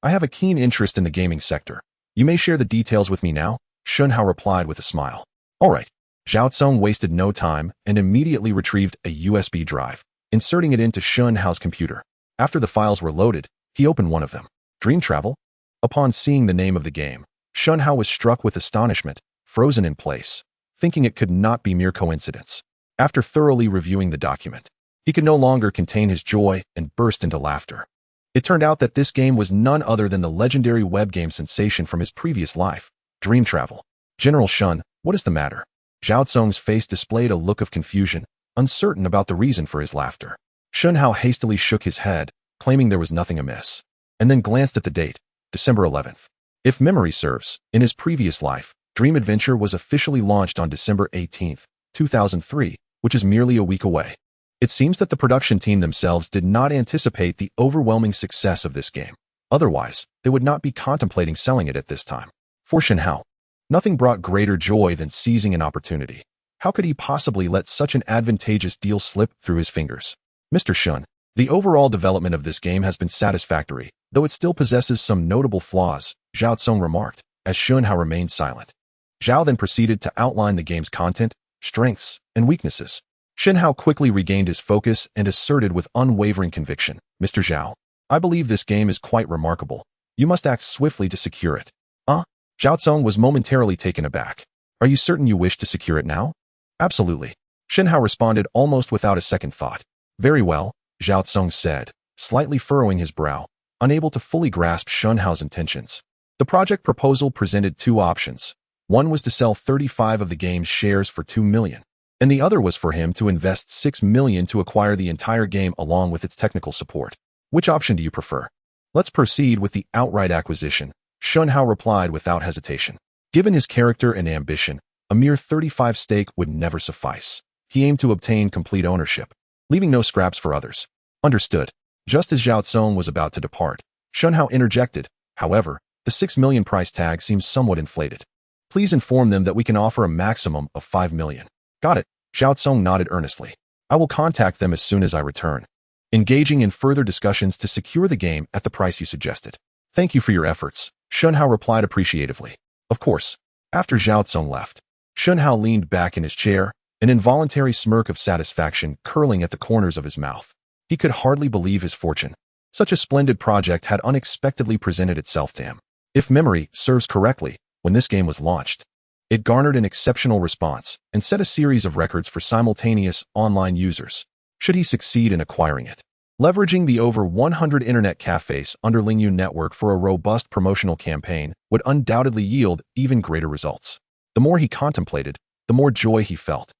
I have a keen interest in the gaming sector. You may share the details with me now, Shen Hao replied with a smile. All right. Zhao Tsong wasted no time and immediately retrieved a USB drive, inserting it into Shen Hao's computer. After the files were loaded, he opened one of them. Dream travel? Upon seeing the name of the game, Shen Hao was struck with astonishment, frozen in place, thinking it could not be mere coincidence. After thoroughly reviewing the document, he could no longer contain his joy and burst into laughter. It turned out that this game was none other than the legendary web game sensation from his previous life, Dream Travel. General Shun, what is the matter? Zhao Tsong's face displayed a look of confusion, uncertain about the reason for his laughter. Shen Hao hastily shook his head, claiming there was nothing amiss, and then glanced at the date, December 11th. If memory serves, in his previous life, Dream Adventure was officially launched on December 18th, 2003, which is merely a week away. It seems that the production team themselves did not anticipate the overwhelming success of this game. Otherwise, they would not be contemplating selling it at this time. For Shen Hao, nothing brought greater joy than seizing an opportunity. How could he possibly let such an advantageous deal slip through his fingers? Mr. Shun, the overall development of this game has been satisfactory, though it still possesses some notable flaws, Zhao Tsong remarked, as Shen Hao remained silent. Zhao then proceeded to outline the game's content, strengths, and weaknesses. Shen Hao quickly regained his focus and asserted with unwavering conviction, Mr. Zhao, I believe this game is quite remarkable. You must act swiftly to secure it. Zhao Tsong was momentarily taken aback. Are you certain you wish to secure it now? Absolutely. Shen Hao responded almost without a second thought. Very well, Zhao Tsong said, slightly furrowing his brow, unable to fully grasp Shen Hao's intentions. The project proposal presented two options. One was to sell 35 of the game's shares for $2 million, and the other was for him to invest $6 million to acquire the entire game along with its technical support. Which option do you prefer? Let's proceed with the outright acquisition, Shen Hao replied without hesitation. Given his character and ambition, a mere 35 stake would never suffice. He aimed to obtain complete ownership, leaving no scraps for others. Understood. Just as Zhao Tsong was about to depart, Shen Hao interjected, however, the $6 million price tag seems somewhat inflated. Please inform them that we can offer a maximum of $5 million. Got it. Zhao Tsong nodded earnestly. I will contact them as soon as I return, engaging in further discussions to secure the game at the price you suggested. Thank you for your efforts, Shen Hao replied appreciatively. Of course. After Zhao Tsong left, Shen Hao leaned back in his chair, an involuntary smirk of satisfaction curling at the corners of his mouth. He could hardly believe his fortune. Such a splendid project had unexpectedly presented itself to him. If memory serves correctly, when this game was launched, it garnered an exceptional response and set a series of records for simultaneous online users, should he succeed in acquiring it. Leveraging the over 100 internet cafes under Lingyun network for a robust promotional campaign would undoubtedly yield even greater results. The more he contemplated, the more joy he felt,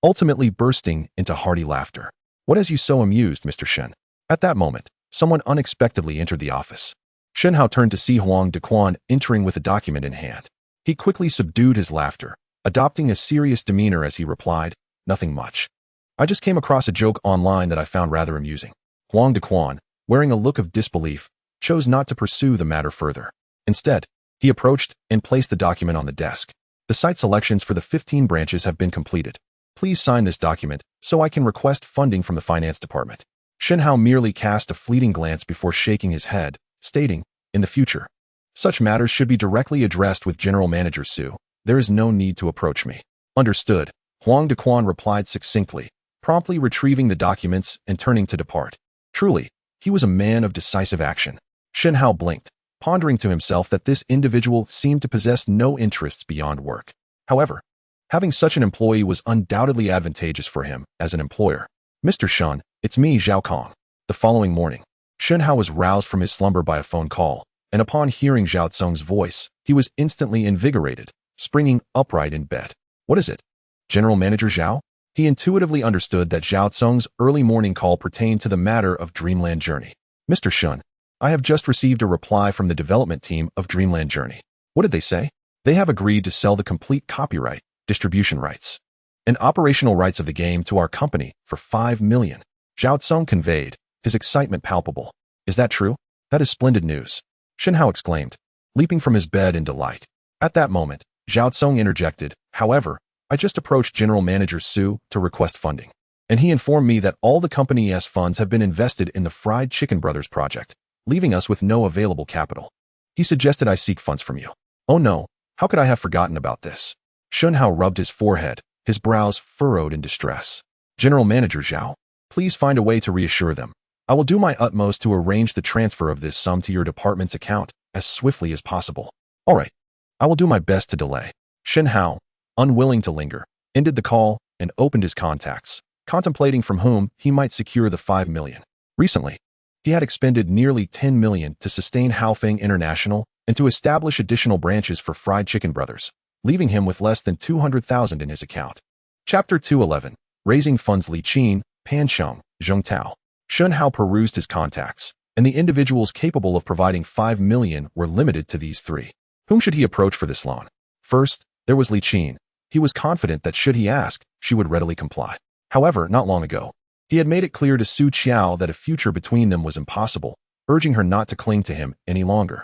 ultimately bursting into hearty laughter. What has you so amused, Mr. Shen? At that moment, someone unexpectedly entered the office. Shen Hao turned to see Huang Dequan entering with a document in hand. He quickly subdued his laughter, adopting a serious demeanor as he replied, nothing much. I just came across a joke online that I found rather amusing. Huang Dequan, wearing a look of disbelief, chose not to pursue the matter further. Instead, he approached and placed the document on the desk. The site selections for the 15 branches have been completed. Please sign this document so I can request funding from the finance department. Shen Hao merely cast a fleeting glance before shaking his head, stating, in the future, such matters should be directly addressed with General Manager Su. There is no need to approach me. Understood, Huang Dequan replied succinctly, promptly retrieving the documents and turning to depart. Truly, he was a man of decisive action. Shen Hao blinked, pondering to himself that this individual seemed to possess no interests beyond work. However, having such an employee was undoubtedly advantageous for him as an employer. Mr. Shun, it's me, Zhao Kong. The following morning, Shen Hao was roused from his slumber by a phone call, and upon hearing Zhao Tsong's voice, he was instantly invigorated, springing upright in bed. What is it? General Manager Zhao? He intuitively understood that Zhao Tsong's early morning call pertained to the matter of Dreamland Journey. Mr. Shun, I have just received a reply from the development team of Dreamland Journey. What did they say? They have agreed to sell the complete copyright, distribution rights, and operational rights of the game to our company for $5 million. Zhao Tsong conveyed, his excitement palpable. Is that true? That is splendid news, Shen Hao exclaimed, leaping from his bed in delight. At that moment, Zhao Tsong interjected, however, I just approached General Manager Su to request funding, and he informed me that all the company's funds have been invested in the Fried Chicken Brothers project, leaving us with no available capital. He suggested I seek funds from you. Oh no, how could I have forgotten about this? Shen Hao rubbed his forehead, his brows furrowed in distress. General Manager Zhao, please find a way to reassure them. I will do my utmost to arrange the transfer of this sum to your department's account as swiftly as possible. All right. I will do my best to delay. Shen Hao, unwilling to linger, ended the call and opened his contacts, contemplating from whom he might secure the 5 million. Recently, he had expended nearly 10 million to sustain Haofeng International and to establish additional branches for Fried Chicken Brothers, leaving him with less than 200,000 in his account. Chapter 211. Raising Funds. Li Qin, Pan Sheng, Zheng Tao. Shen Hao perused his contacts, and the individuals capable of providing 5 million were limited to these three. Whom should he approach for this loan? First, there was Li Qin. He was confident that should he ask, she would readily comply. However, not long ago, he had made it clear to Su Qiao that a future between them was impossible, urging her not to cling to him any longer.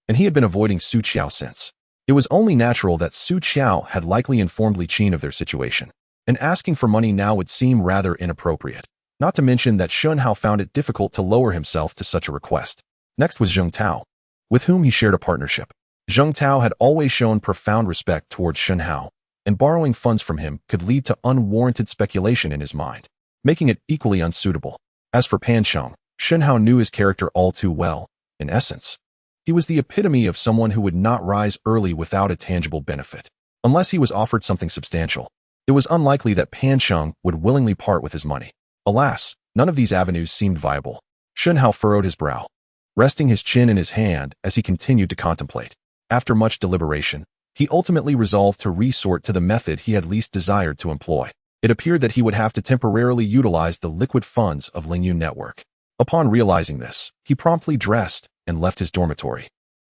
And he had been avoiding Su Qiao since. It was only natural that Su Qiao had likely informed Li Qin of their situation, and asking for money now would seem rather inappropriate, not to mention that Shen Hao found it difficult to lower himself to such a request. Next was Zheng Tao, with whom he shared a partnership. Zheng Tao had always shown profound respect towards Shen Hao, and borrowing funds from him could lead to unwarranted speculation in his mind, making it equally unsuitable. As for Pan Sheng, Shen Hao knew his character all too well. In essence, he was the epitome of someone who would not rise early without a tangible benefit. Unless he was offered something substantial, it was unlikely that Pan Sheng would willingly part with his money. Alas, none of these avenues seemed viable. Shen Hao furrowed his brow, resting his chin in his hand as he continued to contemplate. After much deliberation, he ultimately resolved to resort to the method he had least desired to employ. It appeared that he would have to temporarily utilize the liquid funds of Lingyun Network. Upon realizing this, he promptly dressed and left his dormitory,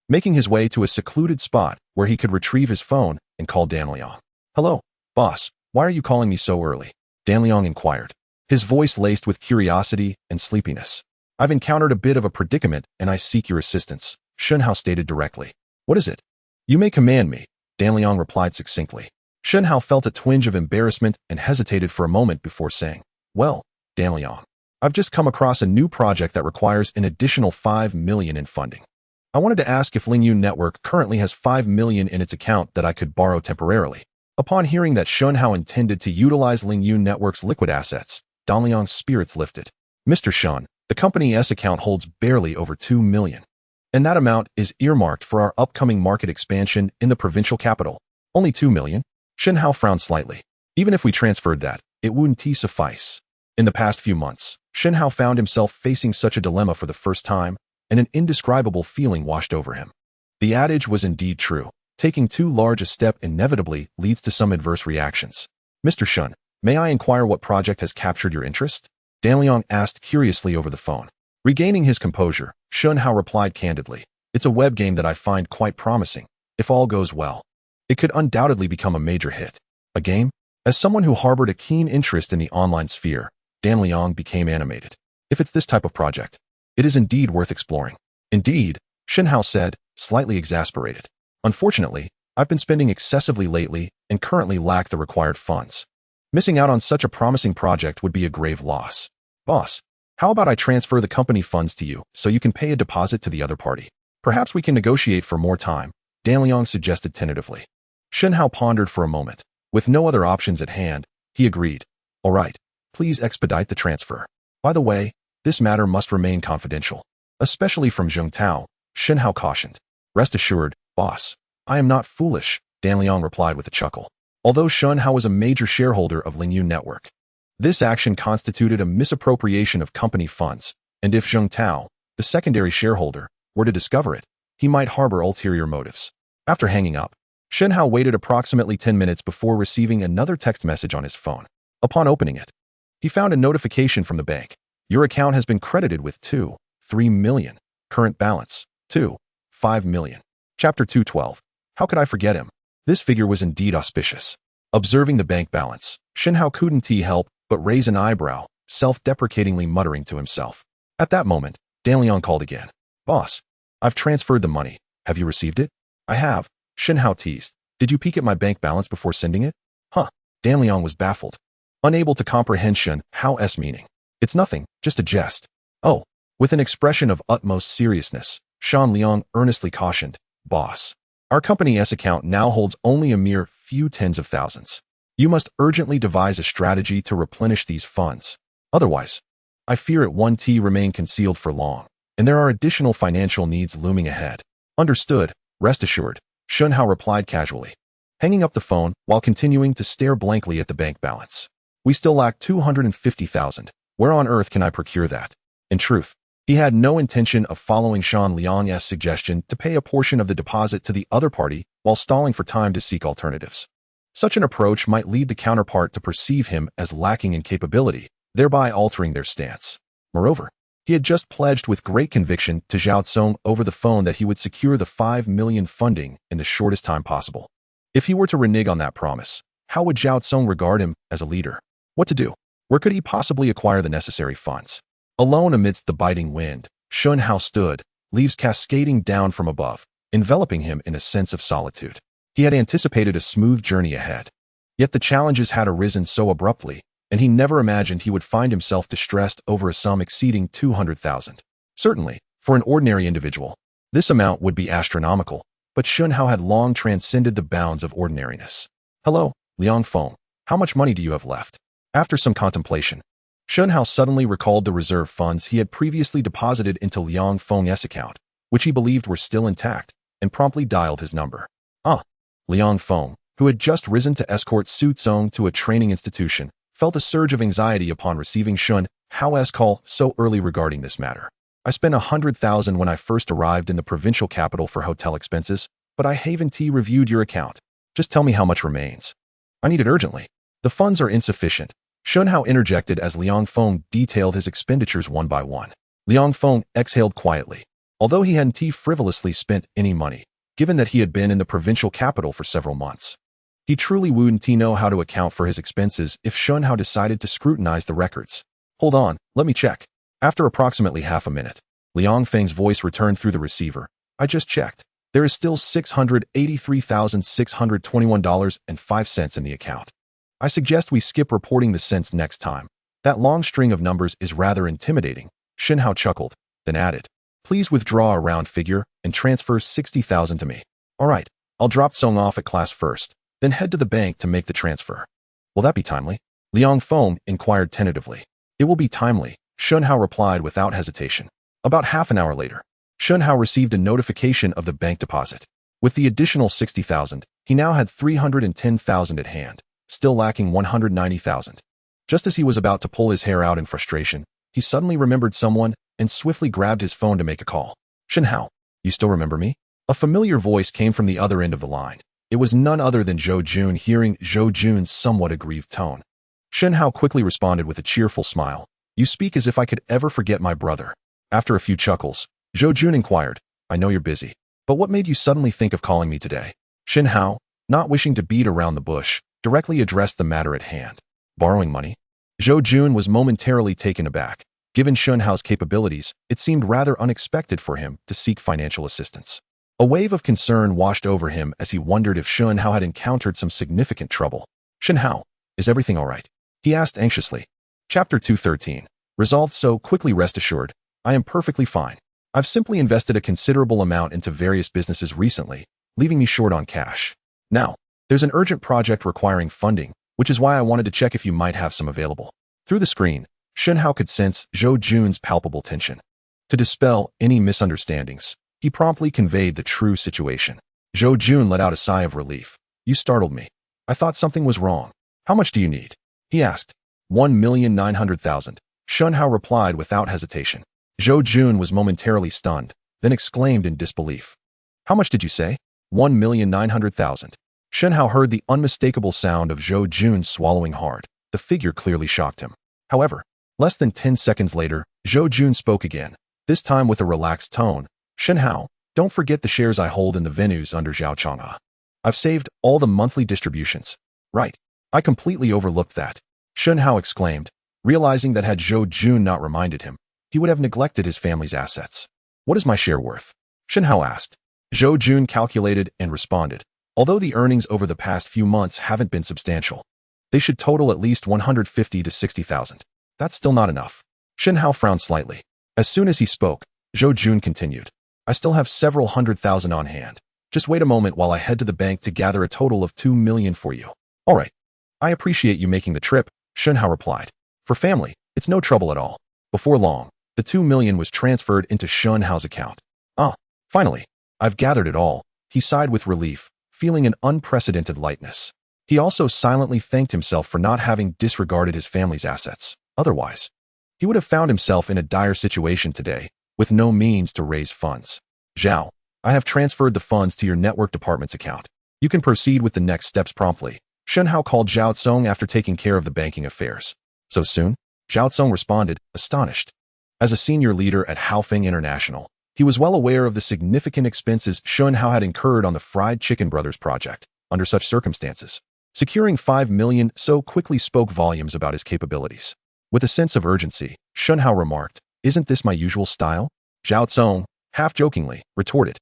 making his way to a secluded spot where he could retrieve his phone and call Dan Liang. "Hello, boss. Why are you calling me so early?" Dan Liang inquired, his voice laced with curiosity and sleepiness. "I've encountered a bit of a predicament and I seek your assistance," Shen Hao stated directly. "What is it?" "You may command me," Dan Liang replied succinctly. Shen Hao felt a twinge of embarrassment and hesitated for a moment before saying, "Well, Dan Liang, I've just come across a new project that requires an additional 5 million in funding. I wanted to ask if Lingyun Network currently has 5 million in its account that I could borrow temporarily." Upon hearing that Shen Hao intended to utilize Lingyun Network's liquid assets, Dan Liang's spirits lifted. "Mr. Shen, the company's account holds barely over 2 million. And that amount is earmarked for our upcoming market expansion in the provincial capital. Only 2 million? Shen Hao frowned slightly. Even if we transferred that, it wouldn't suffice. In the past few months, Shen Hao found himself facing such a dilemma for the first time, and an indescribable feeling washed over him. The adage was indeed true. Taking too large a step inevitably leads to some adverse reactions. "Mr. Shen, may I inquire what project has captured your interest?" Dan Liang asked curiously over the phone. Regaining his composure, Shen Hao replied candidly, "It's a web game that I find quite promising. If all goes well, it could undoubtedly become a major hit." "A game?" As someone who harbored a keen interest in the online sphere, Dan Liang became animated. "If it's this type of project, it is indeed worth exploring." "Indeed," Shen Hao said, slightly exasperated. "Unfortunately, I've been spending excessively lately and currently lack the required funds. Missing out on such a promising project would be a grave loss. Boss, how about I transfer the company funds to you so you can pay a deposit to the other party? Perhaps we can negotiate for more time," Dan Liang suggested tentatively. Shen Hao pondered for a moment. With no other options at hand, he agreed. "All right, please expedite the transfer. By the way, this matter must remain confidential, especially from Zheng Tao," Shen Hao cautioned. "Rest assured, boss, I am not foolish," Dan Liang replied with a chuckle. Although Shen Hao was a major shareholder of Lingyun Network, this action constituted a misappropriation of company funds, and if Zheng Tao, the secondary shareholder, were to discover it, he might harbor ulterior motives. After hanging up, Shen Hao waited approximately 10 minutes before receiving another text message on his phone. Upon opening it, he found a notification from the bank. "Your account has been credited with 2.3 million. Current balance, 2.5 million. Chapter 212. How could I forget him? This figure was indeed auspicious. Observing the bank balance, Shen Hao couldn't help but raise an eyebrow, self-deprecatingly muttering to himself. At that moment, Dan Liang called again. "Boss, I've transferred the money. Have you received it?" "I have," Shen Hao teased. "Did you peek at my bank balance before sending it?" "Huh." Dan Liang was baffled, unable to comprehend Shen Hao's meaning. "It's nothing, just a jest." "Oh." With an expression of utmost seriousness, Shan Liang earnestly cautioned, "Boss, our company's account now holds only a mere few tens of thousands. You must urgently devise a strategy to replenish these funds. Otherwise, I fear it won't remain concealed for long, and there are additional financial needs looming ahead. Understood, rest assured, Shen Hao replied casually, hanging up the phone while continuing to stare blankly at the bank balance. We still lack 250,000. Where on earth can I procure that? In truth, he had no intention of following Shan Liang's suggestion to pay a portion of the deposit to the other party while stalling for time to seek alternatives. Such an approach might lead the counterpart to perceive him as lacking in capability, thereby altering their stance. Moreover, he had just pledged with great conviction to Zhao Tsong over the phone that he would secure the 5 million funding in the shortest time possible. If he were to renege on that promise, how would Zhao Tsong regard him as a leader? What to do? Where could he possibly acquire the necessary funds? Alone amidst the biting wind, Shen Hao stood, leaves cascading down from above, enveloping him in a sense of solitude. He had anticipated a smooth journey ahead. Yet the challenges had arisen so abruptly, and he never imagined he would find himself distressed over a sum exceeding 200,000. Certainly, for an ordinary individual, this amount would be astronomical, but Shen Hao had long transcended the bounds of ordinariness. Hello, Liang Feng, how much money do you have left? After some contemplation, Shen Hao suddenly recalled the reserve funds he had previously deposited into Liang Feng's account, which he believed were still intact, and promptly dialed his number. Liang Feng, who had just risen to escort Su Tsong to a training institution, felt a surge of anxiety upon receiving Shen Hao's call so early regarding this matter. I spent 100,000 when I first arrived in the provincial capital for hotel expenses, but I haven't reviewed your account. Just tell me how much remains. I need it urgently. The funds are insufficient. Shen Hao interjected as Liang Feng detailed his expenditures one by one. Liang Feng exhaled quietly. Although he hadn't frivolously spent any money, given that he had been in the provincial capital for several months, he truly wouldn't know how to account for his expenses if Shen Hao decided to scrutinize the records. Hold on, let me check. After approximately half a minute, Liang Feng's voice returned through the receiver. I just checked. There is still $683,621.05 in the account. I suggest we skip reporting the cents next time. That long string of numbers is rather intimidating. Shen Hao chuckled, then added, please withdraw a round figure and transfer 60,000 to me. All right, I'll drop Song off at class first, then head to the bank to make the transfer. Will that be timely? Liang Feng inquired tentatively. It will be timely, Shen Hao replied without hesitation. About half an hour later, Shen Hao received a notification of the bank deposit. With the additional 60,000, he now had 310,000 at hand, still lacking 190,000. Just as he was about to pull his hair out in frustration, he suddenly remembered someone and swiftly grabbed his phone to make a call. Shen Hao, you still remember me? A familiar voice came from the other end of the line. It was none other than Zhou Jun. Hearing Zhou Jun's somewhat aggrieved tone, Shen Hao quickly responded with a cheerful smile. You speak as if I could ever forget my brother. After a few chuckles, Zhou Jun inquired, I know you're busy, but what made you suddenly think of calling me today? Shen Hao, not wishing to beat around the bush, directly addressed the matter at hand. Borrowing money? Zhou Jun was momentarily taken aback. Given Shen Hao's capabilities, it seemed rather unexpected for him to seek financial assistance. A wave of concern washed over him as he wondered if Shen Hao had encountered some significant trouble. Shen Hao, is everything all right? He asked anxiously. Chapter 213. Resolved. So quickly, rest assured, I am perfectly fine. I've simply invested a considerable amount into various businesses recently, leaving me short on cash. Now, there's an urgent project requiring funding, which is why I wanted to check if you might have some available. Through the screen, Shen Hao could sense Zhou Jun's palpable tension. To dispel any misunderstandings, he promptly conveyed the true situation. Zhou Jun let out a sigh of relief. You startled me. I thought something was wrong. How much do you need? He asked. 1,900,000. Shen Hao replied without hesitation. Zhou Jun was momentarily stunned, then exclaimed in disbelief. How much did you say? 1,900,000. Shen Hao heard the unmistakable sound of Zhou Jun swallowing hard. The figure clearly shocked him. However, less than 10 seconds later, Zhou Jun spoke again, this time with a relaxed tone. Shen Hao, don't forget the shares I hold in the venues under Zhao Chang'e. I've saved all the monthly distributions. Right. I completely overlooked that. Shen Hao exclaimed, realizing that had Zhou Jun not reminded him, he would have neglected his family's assets. What is my share worth? Shen Hao asked. Zhou Jun calculated and responded. Although the earnings over the past few months haven't been substantial, they should total at least 150 to 60,000. That's still not enough. Shen Hao frowned slightly. As soon as he spoke, Zhou Jun continued. I still have several 100,000 on hand. Just wait a moment while I head to the bank to gather a total of 2 million for you. All right. I appreciate you making the trip, Shen Hao replied. For family, it's no trouble at all. Before long, the 2 million was transferred into Shen Hao's account. Ah, finally, I've gathered it all, he sighed with relief, feeling an unprecedented lightness. He also silently thanked himself for not having disregarded his family's assets. Otherwise, he would have found himself in a dire situation today, with no means to raise funds. Zhao, I have transferred the funds to your network department's account. You can proceed with the next steps promptly. Shen Hao called Zhao Tsong after taking care of the banking affairs. So soon? Zhao Tsong responded, astonished. As a senior leader at Haofeng International, he was well aware of the significant expenses Shen Hao had incurred on the Fried Chicken Brothers project. Under such circumstances, securing 5 million so quickly spoke volumes about his capabilities. With a sense of urgency, Shen Hao remarked, "Isn't this my usual style?" Zhao Tsong, half-jokingly, retorted,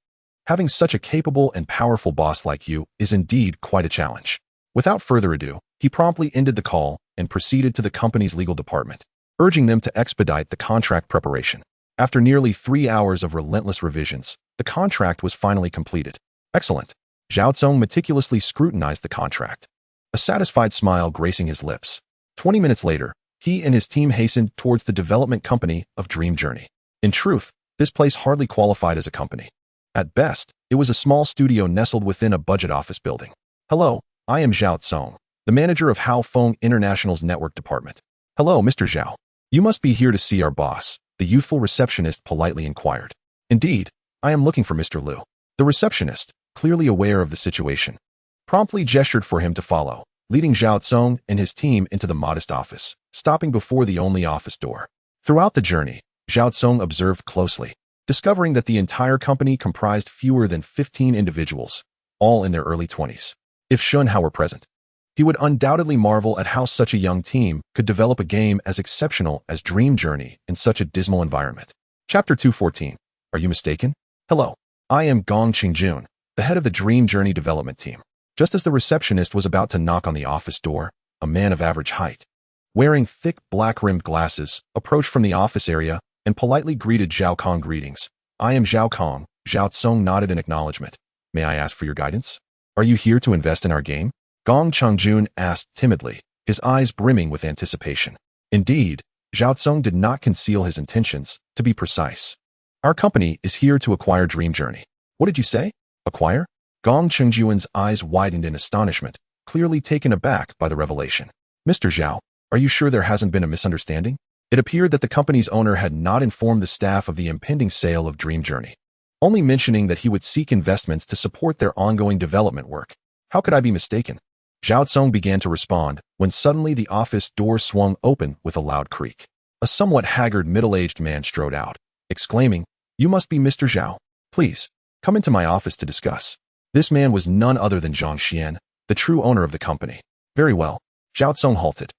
"Having such a capable and powerful boss like you is indeed quite a challenge." Without further ado, he promptly ended the call and proceeded to the company's legal department, urging them to expedite the contract preparation. After nearly 3 hours of relentless revisions, the contract was finally completed. Excellent. Zhao Tsong meticulously scrutinized the contract, a satisfied smile gracing his lips. 20 minutes later, he and his team hastened towards the development company of Dream Journey. In truth, this place hardly qualified as a company. At best, it was a small studio nestled within a budget office building. "Hello, I am Zhao Tsong, the manager of Haofeng International's network department." "Hello, Mr. Zhao. You must be here to see our boss," the youthful receptionist politely inquired. "Indeed, I am looking for Mr. Liu." The receptionist, clearly aware of the situation, promptly gestured for him to follow, leading Zhao Tsong and his team into the modest office, stopping before the only office door. Throughout the journey, Zhao Tsong observed closely, discovering that the entire company comprised fewer than 15 individuals, all in their early 20s. If Shen Hao were present, he would undoubtedly marvel at how such a young team could develop a game as exceptional as Dream Journey in such a dismal environment. Chapter 214. Are you mistaken? Hello, I am Gong Qingjun, the head of the Dream Journey development team. Just as the receptionist was about to knock on the office door, a man of average height, wearing thick black-rimmed glasses, approached from the office area and politely greeted Zhao Kong. "Greetings. I am Zhao Kong." Zhao Tsong nodded in acknowledgement. "May I ask for your guidance? Are you here to invest in our game?" Gong Qingjun asked timidly, his eyes brimming with anticipation. Indeed, Zhao Tsong did not conceal his intentions, to be precise. "Our company is here to acquire Dream Journey." "What did you say? Acquire?" Gong Qingjun's eyes widened in astonishment, clearly taken aback by the revelation. "Mr. Zhao, are you sure there hasn't been a misunderstanding?" It appeared that the company's owner had not informed the staff of the impending sale of Dream Journey, only mentioning that he would seek investments to support their ongoing development work. "How could I be mistaken?" Zhao Tsong began to respond, when suddenly the office door swung open with a loud creak. A somewhat haggard middle-aged man strode out, exclaiming, "You must be Mr. Zhao. Please, come into my office to discuss." This man was none other than Zhang Xian, the true owner of the company. "Very well." Zhao Tsong halted,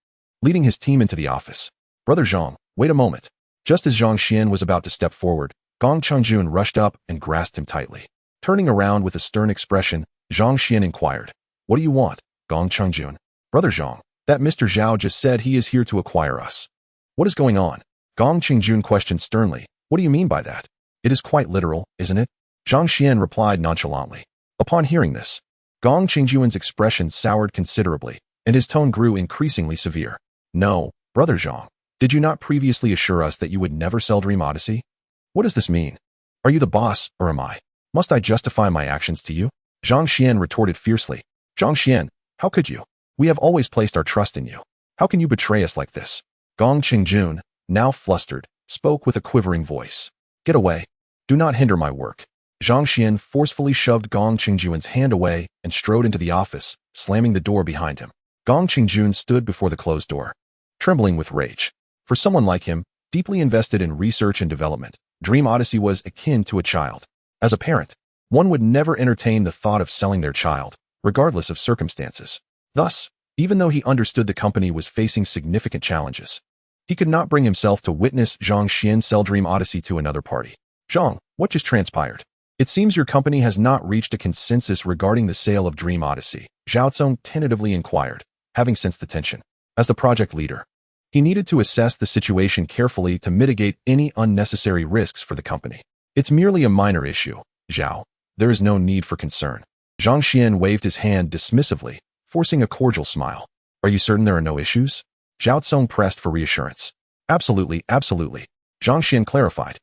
leading his team into the office. "Brother Zhang, wait a moment." Just as Zhang Xian was about to step forward, Gong Qingjun rushed up and grasped him tightly. Turning around with a stern expression, Zhang Xian inquired, "What do you want, Gong Qingjun?" "Brother Zhang, that Mr. Zhao just said he is here to acquire us." "What is going on?" Gong Qingjun questioned sternly. "What do you mean by that?" "It is quite literal, isn't it?" Zhang Xian replied nonchalantly. Upon hearing this, Gong Qingjun's expression soured considerably, and his tone grew increasingly severe. "No, Brother Zhang. Did you not previously assure us that you would never sell Dream Odyssey? What does this mean? Are you the boss, or am I? Must I justify my actions to you?" Zhang Xian retorted fiercely. "Zhang Xian, how could you? We have always placed our trust in you. How can you betray us like this?" Gong Qingjun, now flustered, spoke with a quivering voice. "Get away. Do not hinder my work." Zhang Xian forcefully shoved Gong Qingjun's hand away and strode into the office, slamming the door behind him. Gong Qingjun stood before the closed door, trembling with rage. For someone like him, deeply invested in research and development, Dream Odyssey was akin to a child. As a parent, one would never entertain the thought of selling their child, regardless of circumstances. Thus, even though he understood the company was facing significant challenges, he could not bring himself to witness Zhang Xian sell Dream Odyssey to another party. "Zhang, what just transpired? It seems your company has not reached a consensus regarding the sale of Dream Odyssey," Zhao Tsong tentatively inquired, having sensed the tension. As the project leader, he needed to assess the situation carefully to mitigate any unnecessary risks for the company. "It's merely a minor issue, Zhao. There is no need for concern." Zhang Xian waved his hand dismissively, forcing a cordial smile. "Are you certain there are no issues?" Zhao Tsong pressed for reassurance. Absolutely, absolutely. Zhang Xian clarified,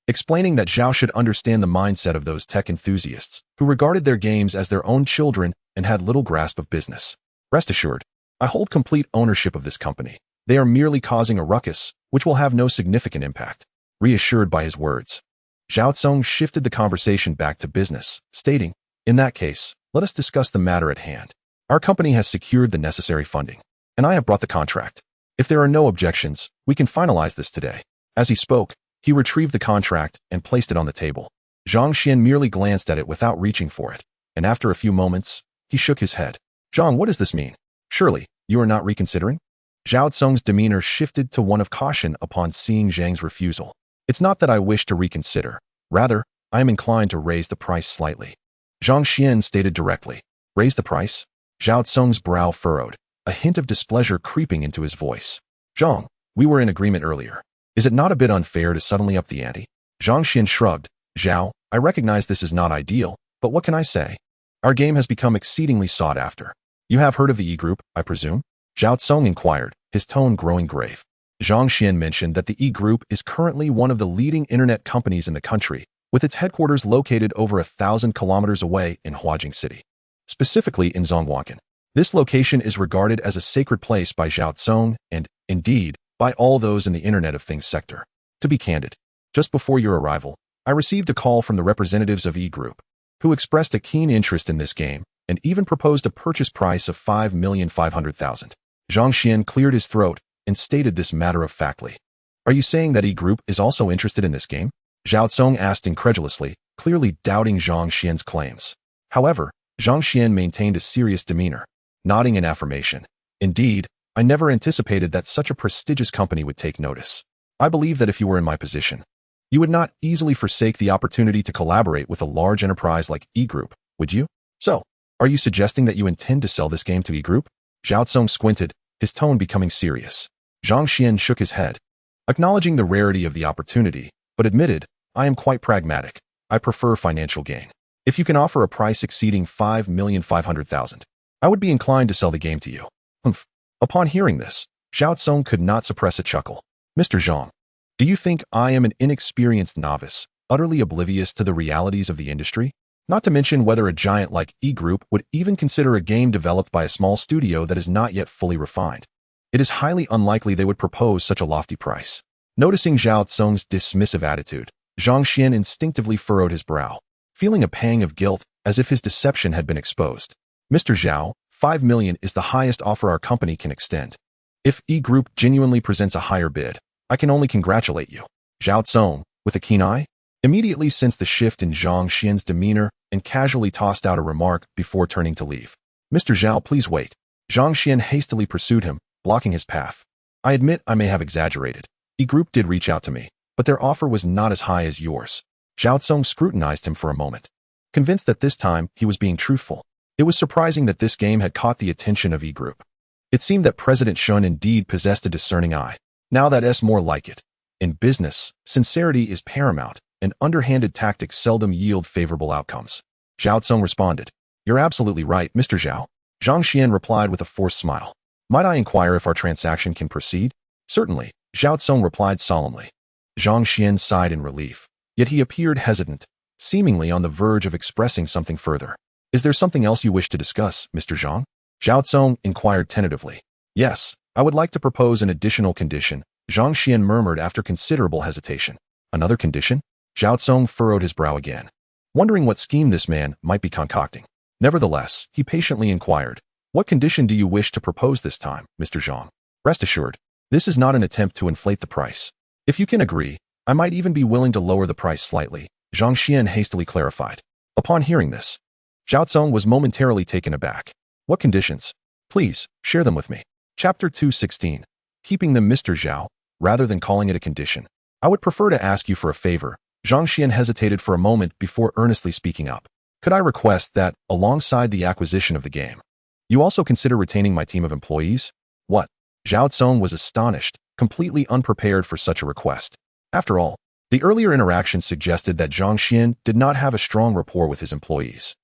explaining that Zhao should understand the mindset of those tech enthusiasts who regarded their games as their own children and had little grasp of business. Rest assured, I hold complete ownership of this company. They are merely causing a ruckus, which will have no significant impact. Reassured by his words, Zhao Tsong shifted the conversation back to business, stating, in that case, let us discuss the matter at hand. Our company has secured the necessary funding, and I have brought the contract. If there are no objections, we can finalize this today. As he spoke, he retrieved the contract and placed it on the table. Zhang Xian merely glanced at it without reaching for it, and after a few moments, he shook his head. Zhang, what does this mean? Surely, you are not reconsidering? Zhao Tsung's demeanor shifted to one of caution upon seeing Zhang's refusal. It's not that I wish to reconsider. Rather, I am inclined to raise the price slightly. Zhang Xian stated directly. Raise the price? Zhao Tsung's brow furrowed, a hint of displeasure creeping into his voice. Zhang, we were in agreement earlier. Is it not a bit unfair to suddenly up the ante? Zhang Xian shrugged. Zhao, I recognize this is not ideal, but what can I say? Our game has become exceedingly sought after. You have heard of the E-Group, I presume? Zhao Tsung inquired, his tone growing grave. Zhang Xian mentioned that the E-Group is currently one of the leading internet companies in the country, with its headquarters located over 1,000 kilometers away in Huajing City, specifically in Zhonghuacan. This location is regarded as a sacred place by Zhao Tsung and, indeed, by all those in the Internet of Things sector. To be candid, just before your arrival, I received a call from the representatives of E-Group, who expressed a keen interest in this game and even proposed a purchase price of 5,500,000. Zhang Xian cleared his throat and stated this matter-of-factly. Are you saying that E-Group is also interested in this game? Zhao Tsung asked incredulously, clearly doubting Zhang Xian's claims. However, Zhang Xian maintained a serious demeanor, nodding in affirmation. Indeed, I never anticipated that such a prestigious company would take notice. I believe that if you were in my position, you would not easily forsake the opportunity to collaborate with a large enterprise like E-Group, would you? So, are you suggesting that you intend to sell this game to E-Group? Zhao Tsung squinted, his tone becoming serious. Zhang Xian shook his head, acknowledging the rarity of the opportunity, but admitted, I am quite pragmatic. I prefer financial gain. If you can offer a price exceeding 5,500,000, I would be inclined to sell the game to you. Humph. Upon hearing this, Zhao Tsung could not suppress a chuckle. Mr. Zhang, do you think I am an inexperienced novice, utterly oblivious to the realities of the industry? Not to mention whether a giant like E-Group would even consider a game developed by a small studio that is not yet fully refined. It is highly unlikely they would propose such a lofty price. Noticing Zhao Tsung's dismissive attitude, Zhang Xian instinctively furrowed his brow, feeling a pang of guilt as if his deception had been exposed. Mr. Zhao, 5 million is the highest offer our company can extend. If E-Group genuinely presents a higher bid, I can only congratulate you. Zhao Tsung, with a keen eye, immediately sensed the shift in Zhang Xian's demeanor and casually tossed out a remark before turning to leave. Mr. Zhao, please wait. Zhang Xian hastily pursued him, blocking his path. I admit I may have exaggerated. E-Group did reach out to me, but their offer was not as high as yours. Zhao Tsung scrutinized him for a moment, convinced that this time he was being truthful. It was surprising that this game had caught the attention of E-Group. It seemed that President Shen indeed possessed a discerning eye. Now that's more like it. In business, sincerity is paramount, and underhanded tactics seldom yield favorable outcomes. Zhao Tsung responded. You're absolutely right, Mr. Zhao. Zhang Xian replied with a forced smile. Might I inquire if our transaction can proceed? Certainly, Zhao Tsung replied solemnly. Zhang Xian sighed in relief, yet he appeared hesitant, seemingly on the verge of expressing something further. Is there something else you wish to discuss, Mr. Zhang? Zhao Tsung inquired tentatively. Yes, I would like to propose an additional condition, Zhang Xian murmured after considerable hesitation. Another condition? Zhao Tsung furrowed his brow again, wondering what scheme this man might be concocting. Nevertheless, he patiently inquired, what condition do you wish to propose this time, Mr. Zhang? Rest assured, this is not an attempt to inflate the price. If you can agree, I might even be willing to lower the price slightly, Zhang Xian hastily clarified. Upon hearing this, Zhao Tsung was momentarily taken aback. What conditions? Please, share them with me. Chapter 216. Keeping them, Mr. Zhao, rather than calling it a condition. I would prefer to ask you for a favor. Zhang Xian hesitated for a moment before earnestly speaking up. Could I request that, alongside the acquisition of the game, you also consider retaining my team of employees? What? Zhao Tsung was astonished, completely unprepared for such a request. After all, the earlier interaction suggested that Zhang Xian did not have a strong rapport with his employees.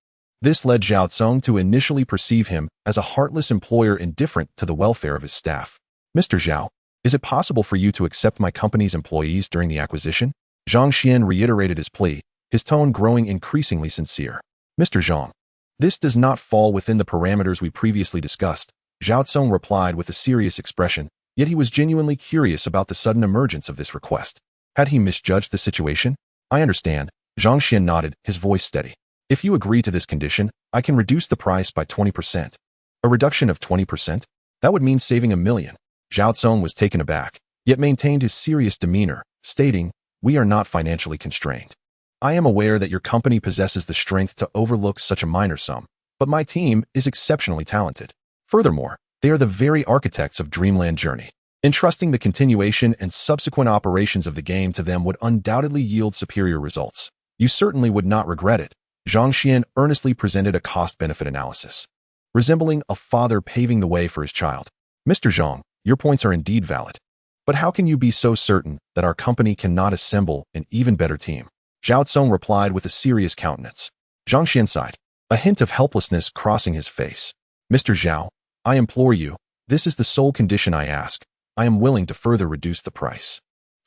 This led Zhao Tsung to initially perceive him as a heartless employer indifferent to the welfare of his staff. Mr. Zhao, Is it possible for you to accept my company's employees during the acquisition? Zhang Xian reiterated his plea, his tone growing increasingly sincere. Mr. Zhang, this does not fall within the parameters we previously discussed, Zhao Tsong replied with a serious expression, yet he was genuinely curious about the sudden emergence of this request. Had he misjudged the situation? I understand, Zhang Xian nodded, his voice steady. If you agree to this condition, I can reduce the price by 20%. A reduction of 20%? That would mean saving $1 million. Zhao Tsong was taken aback, yet maintained his serious demeanor, stating, we are not financially constrained. I am aware that your company possesses the strength to overlook such a minor sum, but my team is exceptionally talented. Furthermore, they are the very architects of Dreamland Journey. Entrusting the continuation and subsequent operations of the game to them would undoubtedly yield superior results. You certainly would not regret it. Zhang Xian earnestly presented a cost-benefit analysis, resembling a father paving the way for his child. Mr. Zhang, your points are indeed valid. But how can you be so certain that our company cannot assemble an even better team? Zhao Tsong replied with a serious countenance. Zhang Xian sighed, a hint of helplessness crossing his face. Mr. Zhao, I implore you, this is the sole condition I ask. I am willing to further reduce the price.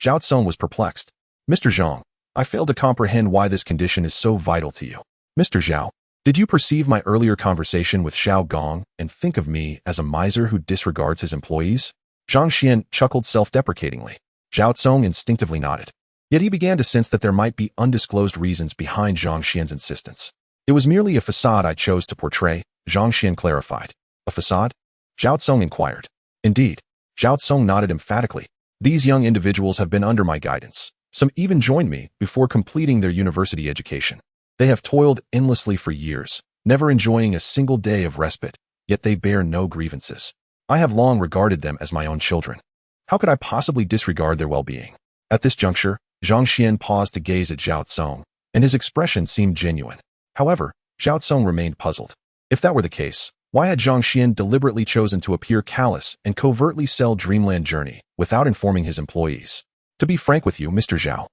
Zhao Tsong was perplexed. Mr. Zhang, I fail to comprehend why this condition is so vital to you. Mr. Zhao, did you perceive my earlier conversation with Xiao Gong and think of me as a miser who disregards his employees? Zhang Xian chuckled self-deprecatingly. Zhao Tsong instinctively nodded. Yet he began to sense that there might be undisclosed reasons behind Zhang Xian's insistence. It was merely a facade I chose to portray, Zhang Xian clarified. A facade? Zhao Tsong inquired. Indeed. Zhao Tsong nodded emphatically. These young individuals have been under my guidance. Some even joined me before completing their university education. They have toiled endlessly for years, never enjoying a single day of respite, yet they bear no grievances. I have long regarded them as my own children. How could I possibly disregard their well-being? At this juncture, Zhang Xian paused to gaze at Zhao Tsong, and his expression seemed genuine. However, Zhao Tsong remained puzzled. If that were the case, why had Zhang Xian deliberately chosen to appear callous and covertly sell Dreamland Journey without informing his employees? To be frank with you, Mr. Zhao.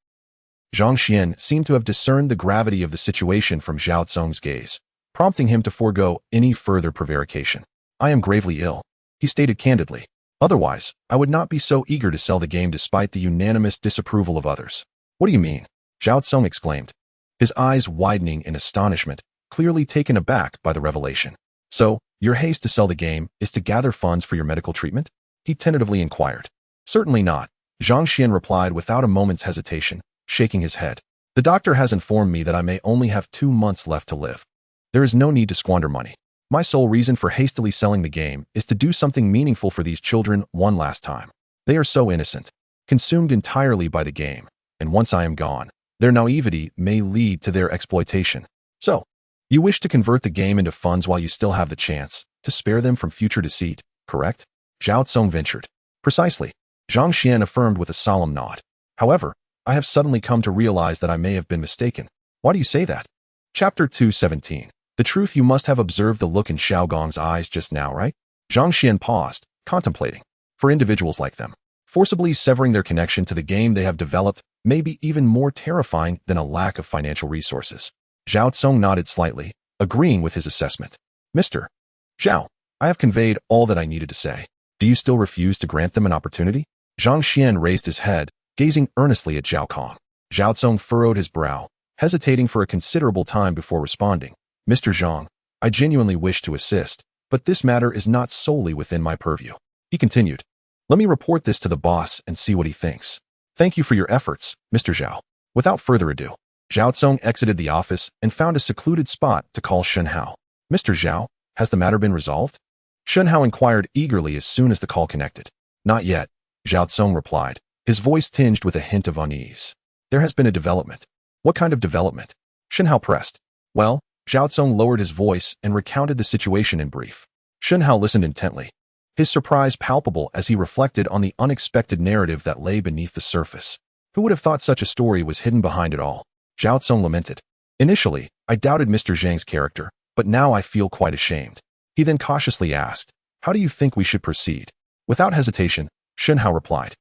Zhang Xian seemed to have discerned the gravity of the situation from Zhao Tsong's gaze, prompting him to forego any further prevarication. I am gravely ill, he stated candidly. Otherwise, I would not be so eager to sell the game despite the unanimous disapproval of others. What do you mean? Zhao Tsong exclaimed, his eyes widening in astonishment, clearly taken aback by the revelation. So, your haste to sell the game is to gather funds for your medical treatment? He tentatively inquired. Certainly not, Zhang Xian replied without a moment's hesitation, shaking his head. The doctor has informed me that I may only have 2 months left to live. There is no need to squander money. My sole reason for hastily selling the game is to do something meaningful for these children one last time. They are so innocent, consumed entirely by the game, and once I am gone, their naivety may lead to their exploitation. So, you wish to convert the game into funds while you still have the chance to spare them from future deceit, correct? Zhao Tsong ventured. Precisely, Zhang Xian affirmed with a solemn nod. However, I have suddenly come to realize that I may have been mistaken. Why do you say that? Chapter 217. The truth. You must have observed the look in Xiao Gong's eyes just now, right? Zhang Xian paused, contemplating. For individuals like them, forcibly severing their connection to the game they have developed may be even more terrifying than a lack of financial resources. Zhao Tsong nodded slightly, agreeing with his assessment. Mr. Zhao, I have conveyed all that I needed to say. Do you still refuse to grant them an opportunity? Zhang Xian raised his head, gazing earnestly at Zhao Kong. Zhao Tsong furrowed his brow, hesitating for a considerable time before responding. Mr. Zhang, I genuinely wish to assist, but this matter is not solely within my purview. He continued. Let me report this to the boss and see what he thinks. Thank you for your efforts, Mr. Zhao. Without further ado, Zhao Tsong exited the office and found a secluded spot to call Shen Hao. Mr. Zhao, has the matter been resolved? Shen Hao inquired eagerly as soon as the call connected. Not yet, Zhao Tsong replied, his voice tinged with a hint of unease. There has been a development. What kind of development? Shen Hao pressed. Well, Zhao Tsong lowered his voice and recounted the situation in brief. Shen Hao listened intently, his surprise palpable as he reflected on the unexpected narrative that lay beneath the surface. Who would have thought such a story was hidden behind it all? Zhao Tsong lamented. Initially, I doubted Mr. Zhang's character, but now I feel quite ashamed. He then cautiously asked, how do you think we should proceed? Without hesitation, Shen Hao replied.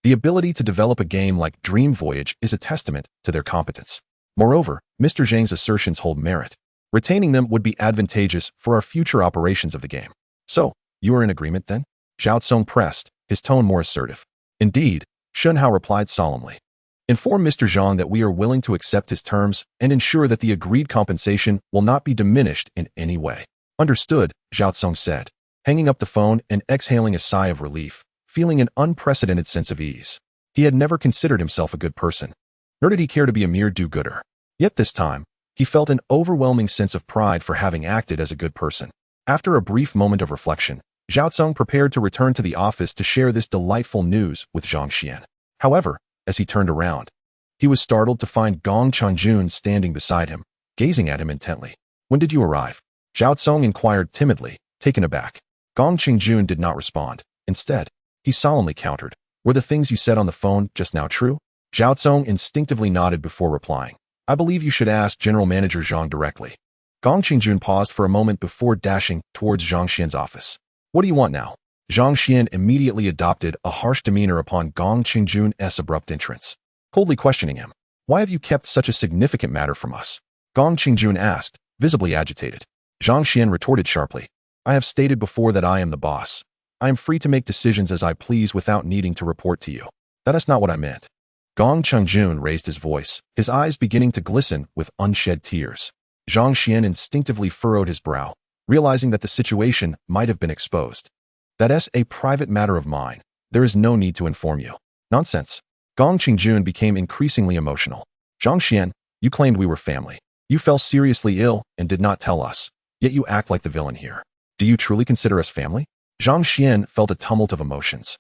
The ability to develop a game like Dream Voyage is a testament to their competence. Moreover, Mr. Zhang's assertions hold merit. Retaining them would be advantageous for our future operations of the game. So, you are in agreement then? Zhao Tsong pressed, his tone more assertive. Indeed, Shen Hao replied solemnly. Inform Mr. Zhang that we are willing to accept his terms and ensure that the agreed compensation will not be diminished in any way. Understood, Zhao Tsong said, hanging up the phone and exhaling a sigh of relief, feeling an unprecedented sense of ease. He had never considered himself a good person, nor did he care to be a mere do-gooder. Yet this time, he felt an overwhelming sense of pride for having acted as a good person. After a brief moment of reflection, Zhao Tsong prepared to return to the office to share this delightful news with Zhang Xian. However, as he turned around, he was startled to find Gong Changjun standing beside him, gazing at him intently. When did you arrive? Zhao Tsong inquired timidly, taken aback. Gong Changjun did not respond. Instead, he solemnly countered, were the things you said on the phone just now true? Zhao Tsong instinctively nodded before replying. I believe you should ask General Manager Zhang directly. Gong Changjun paused for a moment before dashing towards Zhang Xian's office. What do you want now? Zhang Xian immediately adopted a harsh demeanor upon Gong Changjun's abrupt entrance, coldly questioning him. Why have you kept such a significant matter from us? Gong Changjun asked, visibly agitated. Zhang Xian retorted sharply. I have stated before that I am the boss. I am free to make decisions as I please without needing to report to you. That is not what I meant. Gong Changjun raised his voice, his eyes beginning to glisten with unshed tears. Zhang Xian instinctively furrowed his brow, realizing that the situation might have been exposed. That's a private matter of mine. There is no need to inform you. Nonsense. Gong Changjun became increasingly emotional. Zhang Xian, you claimed we were family. You fell seriously ill and did not tell us, yet you act like the villain here. Do you truly consider us family? Zhang Xian felt a tumult of emotions,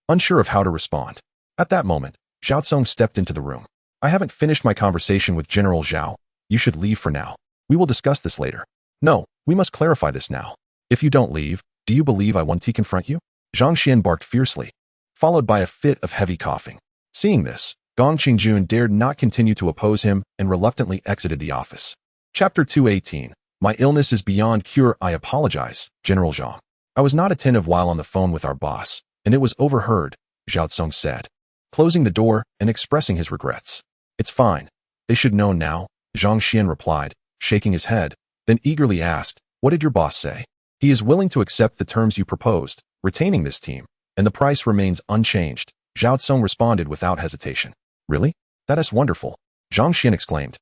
unsure of how to respond. At that moment, Zhao Tsong stepped into the room. I haven't finished my conversation with General Zhao. You should leave for now. We will discuss this later. No, we must clarify this now. If you don't leave, do you believe I want to confront you? Zhang Xian barked fiercely, followed by a fit of heavy coughing. Seeing this, Gong Changjun dared not continue to oppose him and reluctantly exited the office. Chapter 218. My illness is beyond cure. I apologize, General Zhang. I was not attentive while on the phone with our boss, and it was overheard, Zhao Tsong said, closing the door and expressing his regrets. It's fine. They should know now, Zhang Xian replied, shaking his head, then eagerly asked, what did your boss say? He is willing to accept the terms you proposed, retaining this team, and the price remains unchanged, Zhao Tsong responded without hesitation. Really? That is wonderful, Zhang Xian exclaimed,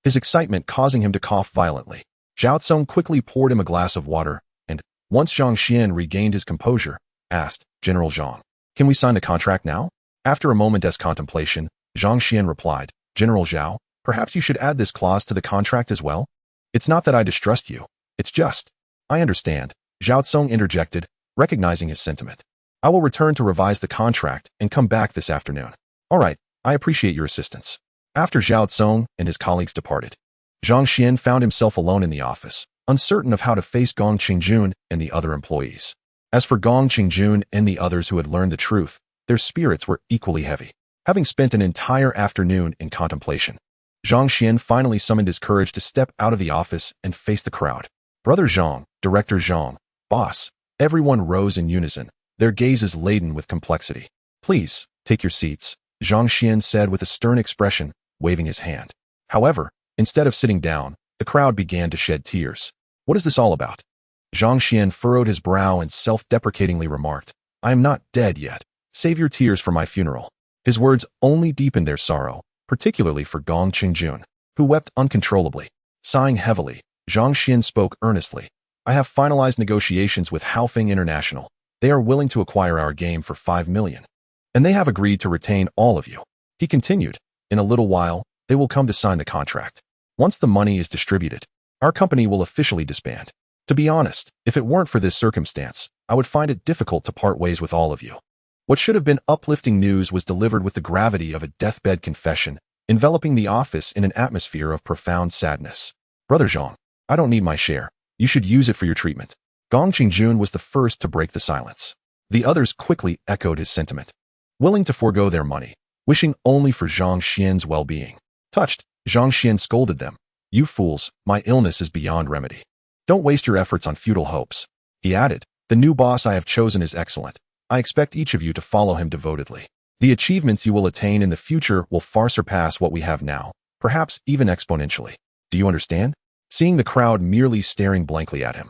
his excitement causing him to cough violently. Zhao Tsong quickly poured him a glass of water, and, once Zhang Xian regained his composure, asked, General Zhang, can we sign the contract now? After a moment's contemplation, Zhang Xian replied, General Zhao, perhaps you should add this clause to the contract as well? It's not that I distrust you. It's just. I understand, Zhao Tsong interjected, recognizing his sentiment. I will return to revise the contract and come back this afternoon. All right, I appreciate your assistance. After Zhao Tsong and his colleagues departed, Zhang Xian found himself alone in the office, uncertain of how to face Gong Changjun and the other employees. As for Gong Changjun and the others who had learned the truth, their spirits were equally heavy. Having spent an entire afternoon in contemplation, Zhang Xian finally summoned his courage to step out of the office and face the crowd. Brother Zhang, Director Zhang, boss, everyone rose in unison, their gazes laden with complexity. Please, take your seats, Zhang Xian said with a stern expression, waving his hand. However, instead of sitting down, the crowd began to shed tears. What is this all about? Zhang Xian furrowed his brow and self-deprecatingly remarked, I am not dead yet. Save your tears for my funeral. His words only deepened their sorrow, particularly for Gong Changjun, who wept uncontrollably. Sighing heavily, Zhang Xian spoke earnestly. I have finalized negotiations with Haofeng International. They are willing to acquire our game for 5 million. And they have agreed to retain all of you. He continued, in a little while, they will come to sign the contract. Once the money is distributed, our company will officially disband. To be honest, if it weren't for this circumstance, I would find it difficult to part ways with all of you. What should have been uplifting news was delivered with the gravity of a deathbed confession, enveloping the office in an atmosphere of profound sadness. Brother Zhang, I don't need my share. You should use it for your treatment. Gong Changjun was the first to break the silence. The others quickly echoed his sentiment, willing to forego their money, wishing only for Zhang Xian's well-being. Touched, Zhang Xian scolded them. You fools, my illness is beyond remedy. Don't waste your efforts on futile hopes. He added, the new boss I have chosen is excellent. I expect each of you to follow him devotedly. The achievements you will attain in the future will far surpass what we have now, perhaps even exponentially. Do you understand? Seeing the crowd merely staring blankly at him,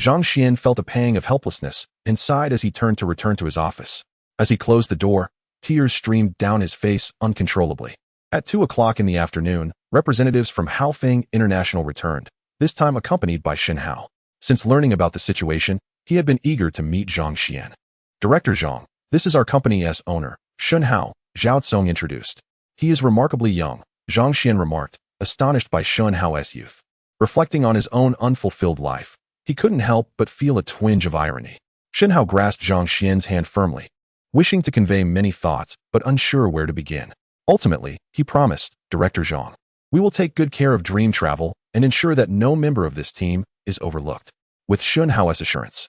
Zhang Xian felt a pang of helplessness and sighed as he turned to return to his office. As he closed the door, Tears streamed down his face uncontrollably. At 2 o'clock in the afternoon, representatives from Haofeng International returned, this time accompanied by Shen Hao. Since learning about the situation, he had been eager to meet Zhang Xian. Director Zhang, this is our company's owner, Shen Hao, Zhao Tsong introduced. He is remarkably young, Zhang Xian remarked, astonished by Shen Hao's youth. Reflecting on his own unfulfilled life, he couldn't help but feel a twinge of irony. Shen Hao grasped Zhang Xian's hand firmly, wishing to convey many thoughts but unsure where to begin. Ultimately, he promised, Director Zhang, we will take good care of dream travel and ensure that no member of this team is overlooked. With Shen Hao's assurance,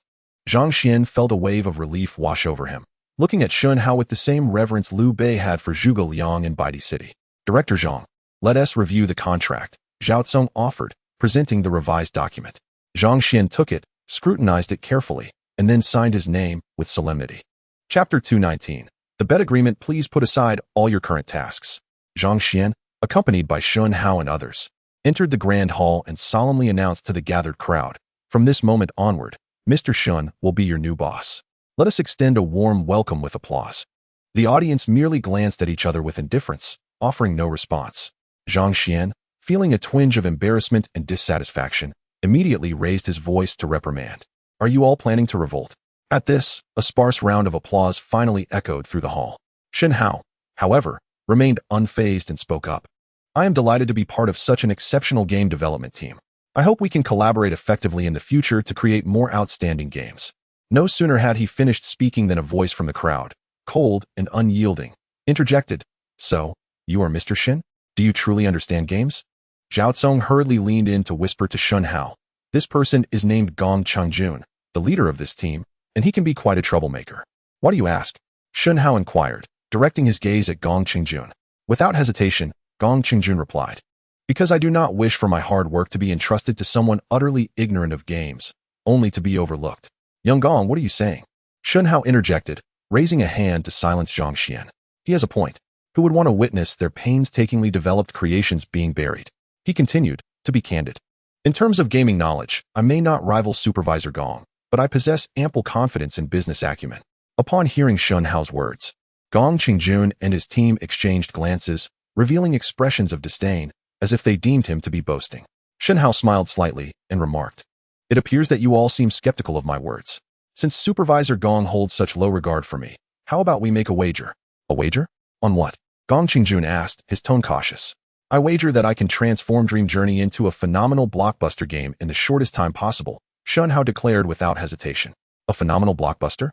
Zhang Xian felt a wave of relief wash over him, looking at Shen Hao with the same reverence Liu Bei had for Zhuge Liang in Baidi City. Director Zhang, let us review the contract, Zhao Tsong offered, presenting the revised document. Zhang Xian took it, scrutinized it carefully, and then signed his name with solemnity. Chapter 219. The bed agreement. Please put aside all your current tasks. Zhang Xian, accompanied by Shen Hao and others, entered the grand hall and solemnly announced to the gathered crowd, from this moment onward, Mr. Shen will be your new boss. Let us extend a warm welcome with applause. The audience merely glanced at each other with indifference, offering no response. Zhang Xian, feeling a twinge of embarrassment and dissatisfaction, immediately raised his voice to reprimand. Are you all planning to revolt? At this, a sparse round of applause finally echoed through the hall. Shen Hao, however, remained unfazed and spoke up. I am delighted to be part of such an exceptional game development team. I hope we can collaborate effectively in the future to create more outstanding games. No sooner had he finished speaking than a voice from the crowd, cold and unyielding, interjected. So, you are Mr. Shen? Do you truly understand games? Zhao Tsong hurriedly leaned in to whisper to Shen Hao. This person is named Gong Chengjun, the leader of this team, and he can be quite a troublemaker. Why do you ask? Shen Hao inquired, directing his gaze at Gong Chengjun. Without hesitation, Gong Chengjun replied, because I do not wish for my hard work to be entrusted to someone utterly ignorant of games, only to be overlooked. Young Gong, what are you saying? Shen Hao interjected, raising a hand to silence Zhang Xian. He has a point. Who would want to witness their painstakingly developed creations being buried? He continued, to be candid. In terms of gaming knowledge, I may not rival Supervisor Gong, but I possess ample confidence in business acumen. Upon hearing Shen Hao's words, Gong Chengjun and his team exchanged glances, revealing expressions of disdain, as if they deemed him to be boasting. Shen Hao smiled slightly and remarked, it appears that you all seem skeptical of my words. Since Supervisor Gong holds such low regard for me, how about we make a wager? A wager? On what? Gong Chengjun asked, his tone cautious. I wager that I can transform Dream Journey into a phenomenal blockbuster game in the shortest time possible, Shen Hao declared without hesitation. A phenomenal blockbuster?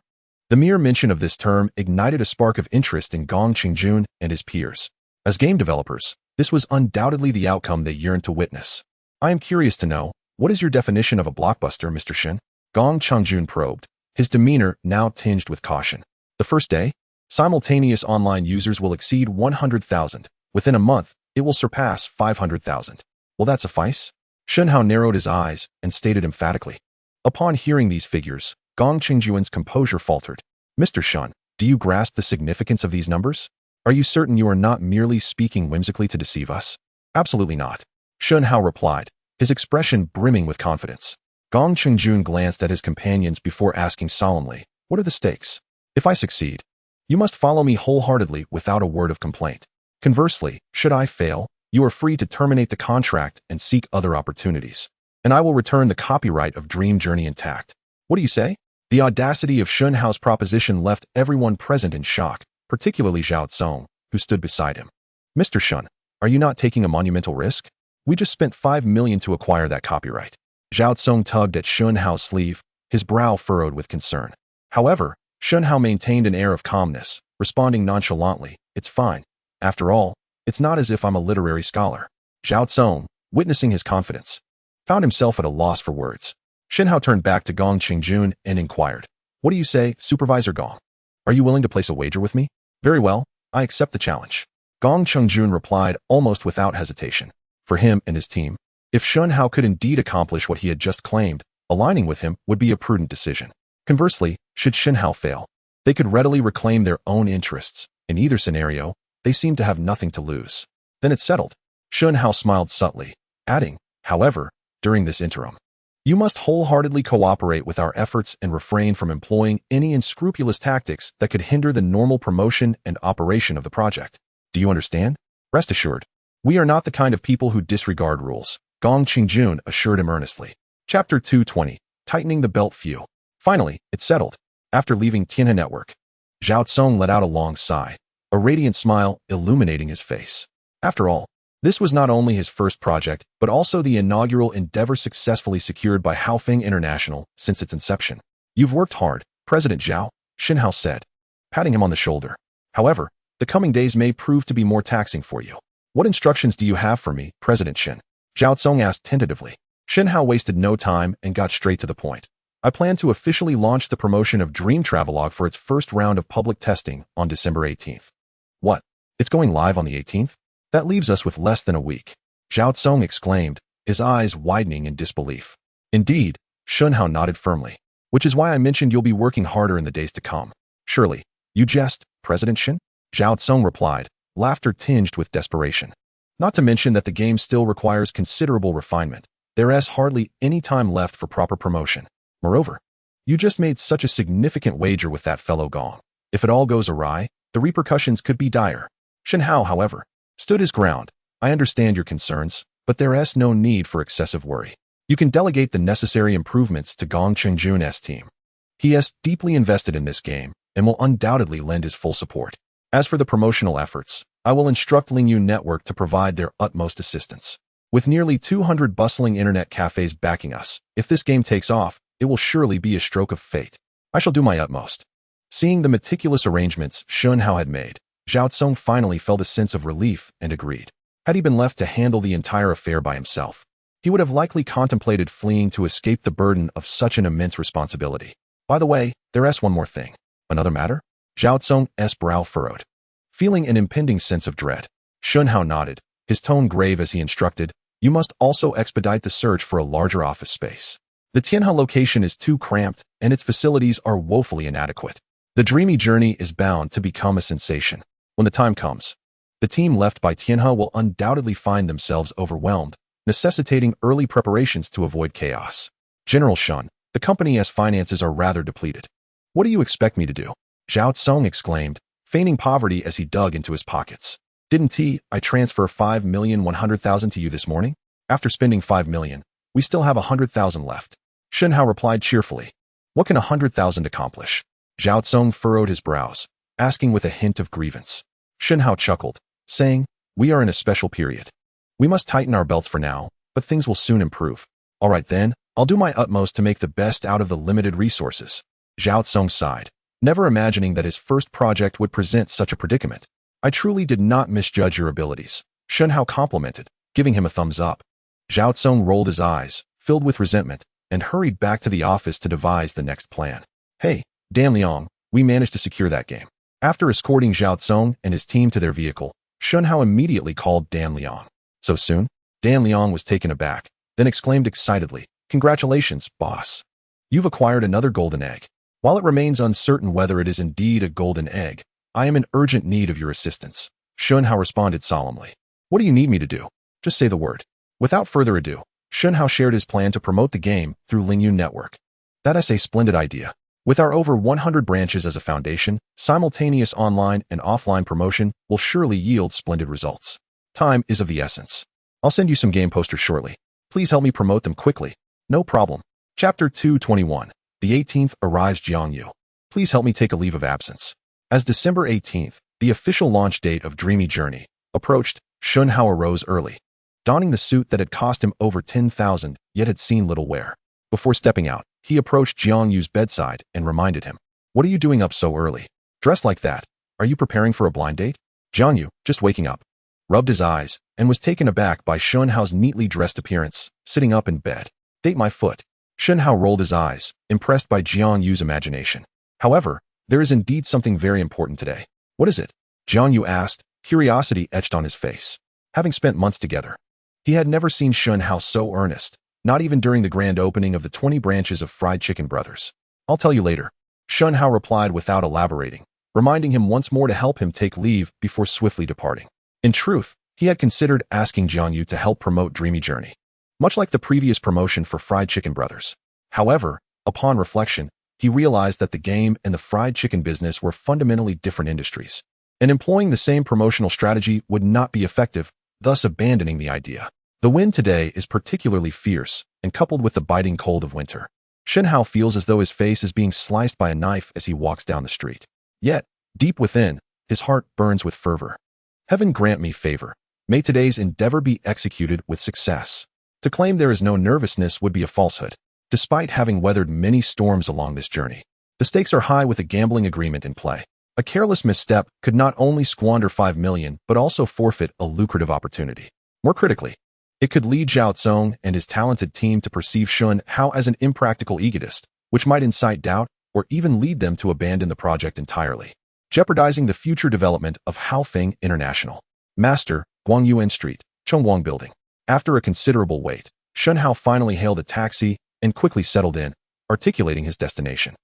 The mere mention of this term ignited a spark of interest in Gong Chengjun and his peers. As game developers, this was undoubtedly the outcome they yearned to witness. I am curious to know, what is your definition of a blockbuster, Mr. Shen? Gong Chengjun probed, his demeanor now tinged with caution. The first day, simultaneous online users will exceed 100,000. Within a month, it will surpass 500,000. Will that suffice? Shen Hao narrowed his eyes and stated emphatically. Upon hearing these figures, Gong Chengjun's composure faltered. Mr. Shen, do you grasp the significance of these numbers? Are you certain you are not merely speaking whimsically to deceive us? Absolutely not. Shen Hao replied, his expression brimming with confidence. Gong Chengjun glanced at his companions before asking solemnly, what are the stakes? If I succeed, you must follow me wholeheartedly without a word of complaint. Conversely, should I fail, you are free to terminate the contract and seek other opportunities, and I will return the copyright of Dream Journey intact. What do you say? The audacity of Shen Hao's proposition left everyone present in shock, particularly Zhao Tsong, who stood beside him. Mr. Shen, are you not taking a monumental risk? We just spent 5 million to acquire that copyright. Zhao Tsong tugged at Shen Hao's sleeve, his brow furrowed with concern. However, Shen Hao maintained an air of calmness, responding nonchalantly, it's fine. After all, it's not as if I'm a literary scholar. Zhao Tsong, witnessing his confidence, found himself at a loss for words. Shen Hao turned back to Gong Chengjun and inquired, what do you say, Supervisor Gong? Are you willing to place a wager with me? Very well, I accept the challenge. Gong Chengjun replied almost without hesitation. For him and his team, if Shen Hao could indeed accomplish what he had just claimed, aligning with him would be a prudent decision. Conversely, should Shen Hao fail, they could readily reclaim their own interests. In either scenario, they seemed to have nothing to lose. Then it's settled. Shen Hao smiled subtly, adding, however, during this interim, You must wholeheartedly cooperate with our efforts and refrain from employing any unscrupulous tactics that could hinder the normal promotion and operation of the project. Do you understand? Rest assured, we are not the kind of people who disregard rules, Gong Qingjun assured him earnestly. Chapter 220, Tightening the Belt Few. Finally, it's settled. After leaving Tianhe Network, Zhao Tsong let out a long sigh, a radiant smile illuminating his face. After all, this was not only his first project, but also the inaugural endeavor successfully secured by Haofeng International since its inception. You've worked hard, President Zhao, Shen Hao said, patting him on the shoulder. However, the coming days may prove to be more taxing for you. What instructions do you have for me, President Shen? Zhao Tsong asked tentatively. Shen Hao wasted no time and got straight to the point. I plan to officially launch the promotion of Dream Travelogue for its first round of public testing on December 18th. What? It's going live on the 18th? That leaves us with less than a week. Zhao Tsong exclaimed, his eyes widening in disbelief. Indeed, Shen Hao nodded firmly, which is why I mentioned you'll be working harder in the days to come. Surely, you jest, President Shen? Zhao Tsong replied, laughter tinged with desperation. Not to mention that the game still requires considerable refinement. There is hardly any time left for proper promotion. Moreover, you just made such a significant wager with that fellow Gong. If it all goes awry, the repercussions could be dire. Shen Hao, however, stood his ground. I understand your concerns, but there is no need for excessive worry. You can delegate the necessary improvements to Gong Qingjun's team. He is deeply invested in this game and will undoubtedly lend his full support. As for the promotional efforts, I will instruct Lingyu Network to provide their utmost assistance. With nearly 200 bustling internet cafes backing us, if this game takes off, it will surely be a stroke of fate. I shall do my utmost. Seeing the meticulous arrangements Shen Hao had made, Zhao Tsong finally felt a sense of relief and agreed. Had he been left to handle the entire affair by himself, he would have likely contemplated fleeing to escape the burden of such an immense responsibility. By the way, there is one more thing. Another matter? Zhao Tsong's brow furrowed. Feeling an impending sense of dread, Shen Hao nodded, his tone grave as he instructed, you must also expedite the search for a larger office space. The Tianhe location is too cramped, and its facilities are woefully inadequate. The dreamy journey is bound to become a sensation. When the time comes, the team left by Tianhe will undoubtedly find themselves overwhelmed, necessitating early preparations to avoid chaos. General Shen, the company's finances are rather depleted. What do you expect me to do? Zhao Tsong exclaimed, feigning poverty as he dug into his pockets. Didn't I transfer 5,100,000 to you this morning? After spending 5 million, we still have 100,000 left. Shen Hao replied cheerfully. What can 100,000 accomplish? Zhao Tsong furrowed his brows, asking with a hint of grievance. Shen Hao chuckled, saying, we are in a special period. We must tighten our belts for now, but things will soon improve. All right then, I'll do my utmost to make the best out of the limited resources. Zhao Tsong sighed, never imagining that his first project would present such a predicament. I truly did not misjudge your abilities, Shen Hao complimented, giving him a thumbs up. Zhao Tsong rolled his eyes, filled with resentment, and hurried back to the office to devise the next plan. Hey, Dan Liang, we managed to secure that game. After escorting Zhao Tsong and his team to their vehicle, Shen Hao immediately called Dan Liang. So soon? Dan Liang was taken aback, then exclaimed excitedly, congratulations, boss. You've acquired another golden egg. While it remains uncertain whether it is indeed a golden egg, I am in urgent need of your assistance. Shen Hao responded solemnly. What do you need me to do? Just say the word. Without further ado, Shen Hao shared his plan to promote the game through Lingyu Network. That is a splendid idea. With our over 100 branches as a foundation, simultaneous online and offline promotion will surely yield splendid results. Time is of the essence. I'll send you some game posters shortly. Please help me promote them quickly. No problem. Chapter 221. The 18th arrives Jiangyu. Please help me take a leave of absence. As December 18th, the official launch date of Dreamy Journey, approached, Shen Hao arose early, donning the suit that had cost him over 10,000 yet had seen little wear. Before stepping out, he approached Jiangyu's bedside and reminded him, what are you doing up so early? Dressed like that, are you preparing for a blind date? Jiangyu, just waking up, rubbed his eyes and was taken aback by Shen Hao's neatly dressed appearance, sitting up in bed. Date my foot. Shen Hao rolled his eyes, impressed by Jiangyu's imagination. However, there is indeed something very important today. What is it? Jiangyu asked, curiosity etched on his face. Having spent months together, he had never seen Shen Hao so earnest, not even during the grand opening of the 20 branches of Fried Chicken Brothers. I'll tell you later. Shen Hao replied without elaborating, reminding him once more to help him take leave before swiftly departing. In truth, he had considered asking Jiangyu to help promote Dreamy Journey. much like the previous promotion for Fried Chicken Brothers. However, upon reflection, he realized that the game and the fried chicken business were fundamentally different industries, and employing the same promotional strategy would not be effective, thus abandoning the idea. The wind today is particularly fierce, and coupled with the biting cold of winter, Shen Hao feels as though his face is being sliced by a knife as he walks down the street. Yet, deep within, his heart burns with fervor. Heaven grant me favor. May today's endeavor be executed with success. To claim there is no nervousness would be a falsehood. Despite having weathered many storms along this journey, the stakes are high with a gambling agreement in play. A careless misstep could not only squander 5 million, but also forfeit a lucrative opportunity. More critically, it could lead Zhao Zong and his talented team to perceive Shen Hao as an impractical egotist, which might incite doubt or even lead them to abandon the project entirely, jeopardizing the future development of Haofeng International. Master, Guangyuan Street, Chongwang Building. After a considerable wait, Shen Hao finally hailed a taxi and quickly settled in, articulating his destination.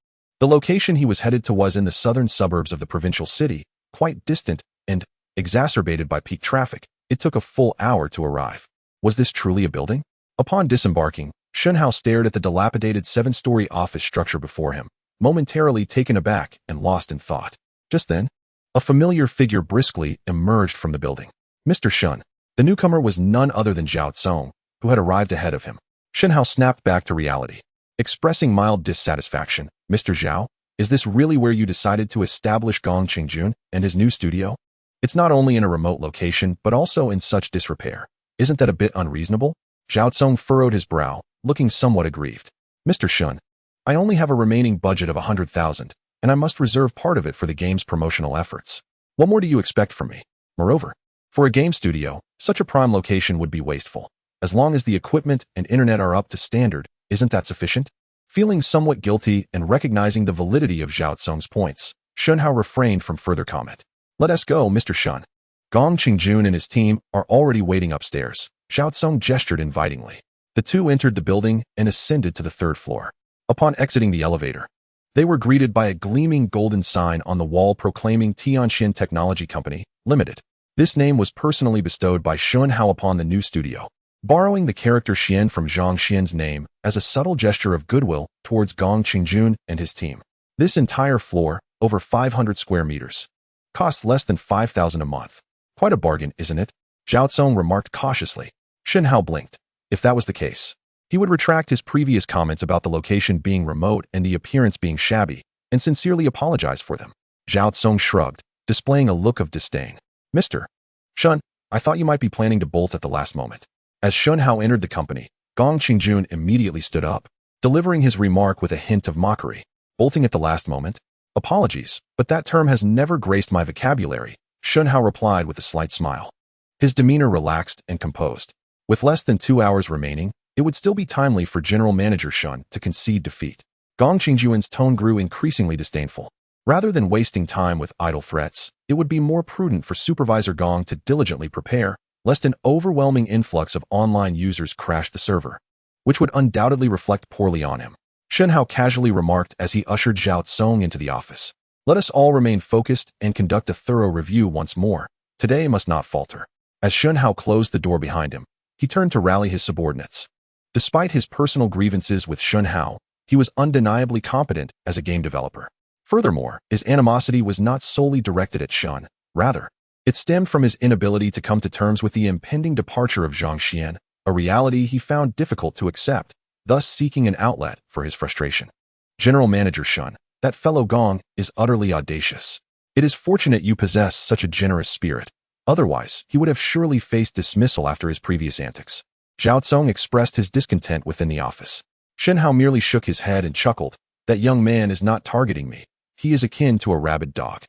The location he was headed to was in the southern suburbs of the provincial city, quite distant and exacerbated by peak traffic. It took a full hour to arrive. Was this truly a building? Upon disembarking, Shen Hao stared at the dilapidated 7-story office structure before him, momentarily taken aback and lost in thought. Just then, a familiar figure briskly emerged from the building. Mr. Shen. The newcomer was none other than Zhao Zong, who had arrived ahead of him. Shen Hao snapped back to reality, expressing mild dissatisfaction. Mr. Zhao, is this really where you decided to establish Gong Qingjun and his new studio? It's not only in a remote location, but also in such disrepair. Isn't that a bit unreasonable? Zhao Zong furrowed his brow, looking somewhat aggrieved. Mr. Shen, I only have a remaining budget of 100,000, and I must reserve part of it for the game's promotional efforts. What more do you expect from me? Moreover, for a game studio, such a prime location would be wasteful. As long as the equipment and internet are up to standard, isn't that sufficient? Feeling somewhat guilty and recognizing the validity of Zhao Zong's points, Shen Hao refrained from further comment. Let us go, Mr. Shen. Gong Qingjun and his team are already waiting upstairs. Zhao Zong gestured invitingly. The two entered the building and ascended to the 3rd floor. Upon exiting the elevator, they were greeted by a gleaming golden sign on the wall proclaiming Tianxin Technology Company, Limited. This name was personally bestowed by Shen Hao upon the new studio, borrowing the character Xian from Zhang Xian's name as a subtle gesture of goodwill towards Gong Qingjun and his team. This entire floor, over 500 square meters, costs less than 5,000 a month. Quite a bargain, isn't it? Zhao Zong remarked cautiously. Shen Hao blinked. If that was the case, he would retract his previous comments about the location being remote and the appearance being shabby, and sincerely apologize for them. Zhao Zong shrugged, displaying a look of disdain. Mr. Shen, I thought you might be planning to bolt at the last moment. As Shen Hao entered the company, Gong Qingjun immediately stood up, delivering his remark with a hint of mockery. Bolting at the last moment? Apologies, but that term has never graced my vocabulary, Shen Hao replied with a slight smile. His demeanor relaxed and composed. With less than 2 hours remaining, it would still be timely for General Manager Shen to concede defeat. Gong Qingjun's tone grew increasingly disdainful. Rather than wasting time with idle threats, it would be more prudent for Supervisor Gong to diligently prepare, lest an overwhelming influx of online users crash the server, which would undoubtedly reflect poorly on him. Shen Hao casually remarked as he ushered Zhao Zong into the office. Let us all remain focused and conduct a thorough review once more. Today must not falter. As Shen Hao closed the door behind him, he turned to rally his subordinates. Despite his personal grievances with Shen Hao, he was undeniably competent as a game developer. Furthermore, his animosity was not solely directed at Shen. Rather, it stemmed from his inability to come to terms with the impending departure of Zhang Xian, a reality he found difficult to accept, thus seeking an outlet for his frustration. General Manager Shen, that fellow Gong is utterly audacious. It is fortunate you possess such a generous spirit. Otherwise, he would have surely faced dismissal after his previous antics. Zhao Zong expressed his discontent within the office. Shen Hao merely shook his head and chuckled. That young man is not targeting me. He is akin to a rabid dog.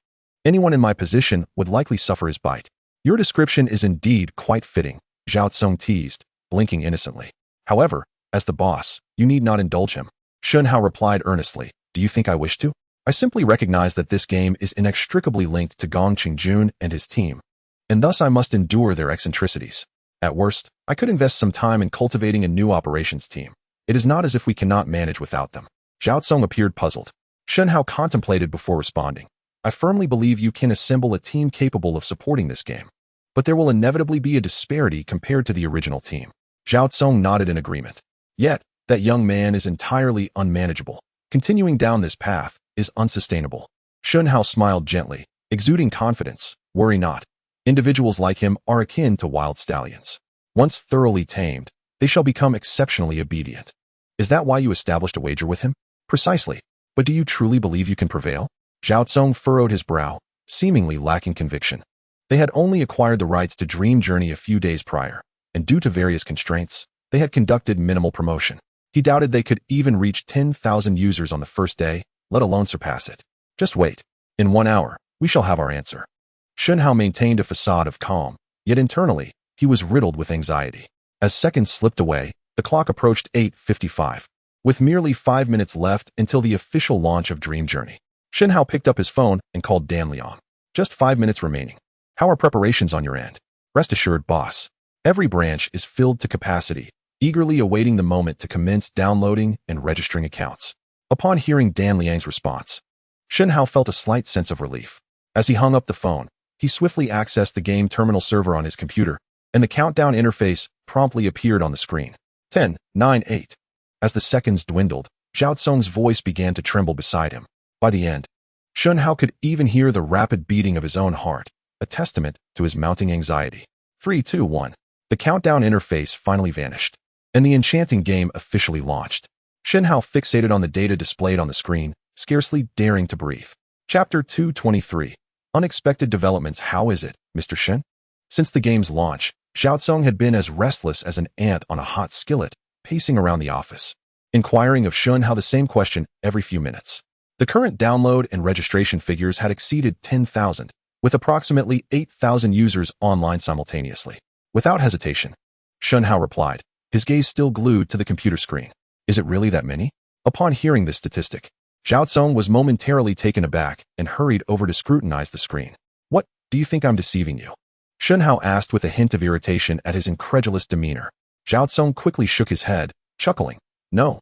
Anyone in my position would likely suffer his bite. Your description is indeed quite fitting, Zhao Zong teased, blinking innocently. However, as the boss, you need not indulge him. Shen Hao replied earnestly. Do you think I wish to? I simply recognize that this game is inextricably linked to Gong Qingjun and his team, and thus I must endure their eccentricities. At worst, I could invest some time in cultivating a new operations team. It is not as if we cannot manage without them. Zhao Zong appeared puzzled. Shen Hao contemplated before responding. I firmly believe you can assemble a team capable of supporting this game, but there will inevitably be a disparity compared to the original team. Zhao Tsong nodded in agreement. Yet, that young man is entirely unmanageable. Continuing down this path is unsustainable. Shen Hao smiled gently, exuding confidence. Worry not. Individuals like him are akin to wild stallions. Once thoroughly tamed, they shall become exceptionally obedient. Is that why you established a wager with him? Precisely. But do you truly believe you can prevail? Zhao Tsong furrowed his brow, seemingly lacking conviction. They had only acquired the rights to Dream Journey a few days prior, and due to various constraints, they had conducted minimal promotion. He doubted they could even reach 10,000 users on the first day, let alone surpass it. Just wait. In 1 hour, we shall have our answer. Shen Hao maintained a facade of calm, yet internally, he was riddled with anxiety. As seconds slipped away, the clock approached 8:55. With merely 5 minutes left until the official launch of Dream Journey, Shen Hao picked up his phone and called Dan Liang. Just 5 minutes remaining. How are preparations on your end? Rest assured, boss. Every branch is filled to capacity, eagerly awaiting the moment to commence downloading and registering accounts. Upon hearing Dan Liang's response, Shen Hao felt a slight sense of relief. As he hung up the phone, he swiftly accessed the game terminal server on his computer, and the countdown interface promptly appeared on the screen. 10, 9, 8. As the seconds dwindled, Zhao Tsong's voice began to tremble beside him. By the end, Shen Hao could even hear the rapid beating of his own heart, a testament to his mounting anxiety. 3, 2, 1. The countdown interface finally vanished, and the enchanting game officially launched. Shen Hao fixated on the data displayed on the screen, scarcely daring to breathe. Chapter 223. Unexpected developments. How is it, Mr. Shen? Since the game's launch, Zhao Tsong had been as restless as an ant on a hot skillet, pacing around the office, inquiring of Shen Hao the same question every few minutes. The current download and registration figures had exceeded 10,000, with approximately 8,000 users online simultaneously. Without hesitation, Shen Hao replied, his gaze still glued to the computer screen. Is it really that many? Upon hearing this statistic, Zhao Tsong was momentarily taken aback and hurried over to scrutinize the screen. What, do you think I'm deceiving you? Shen Hao asked with a hint of irritation at his incredulous demeanor. Zhao Tsong quickly shook his head, chuckling. No,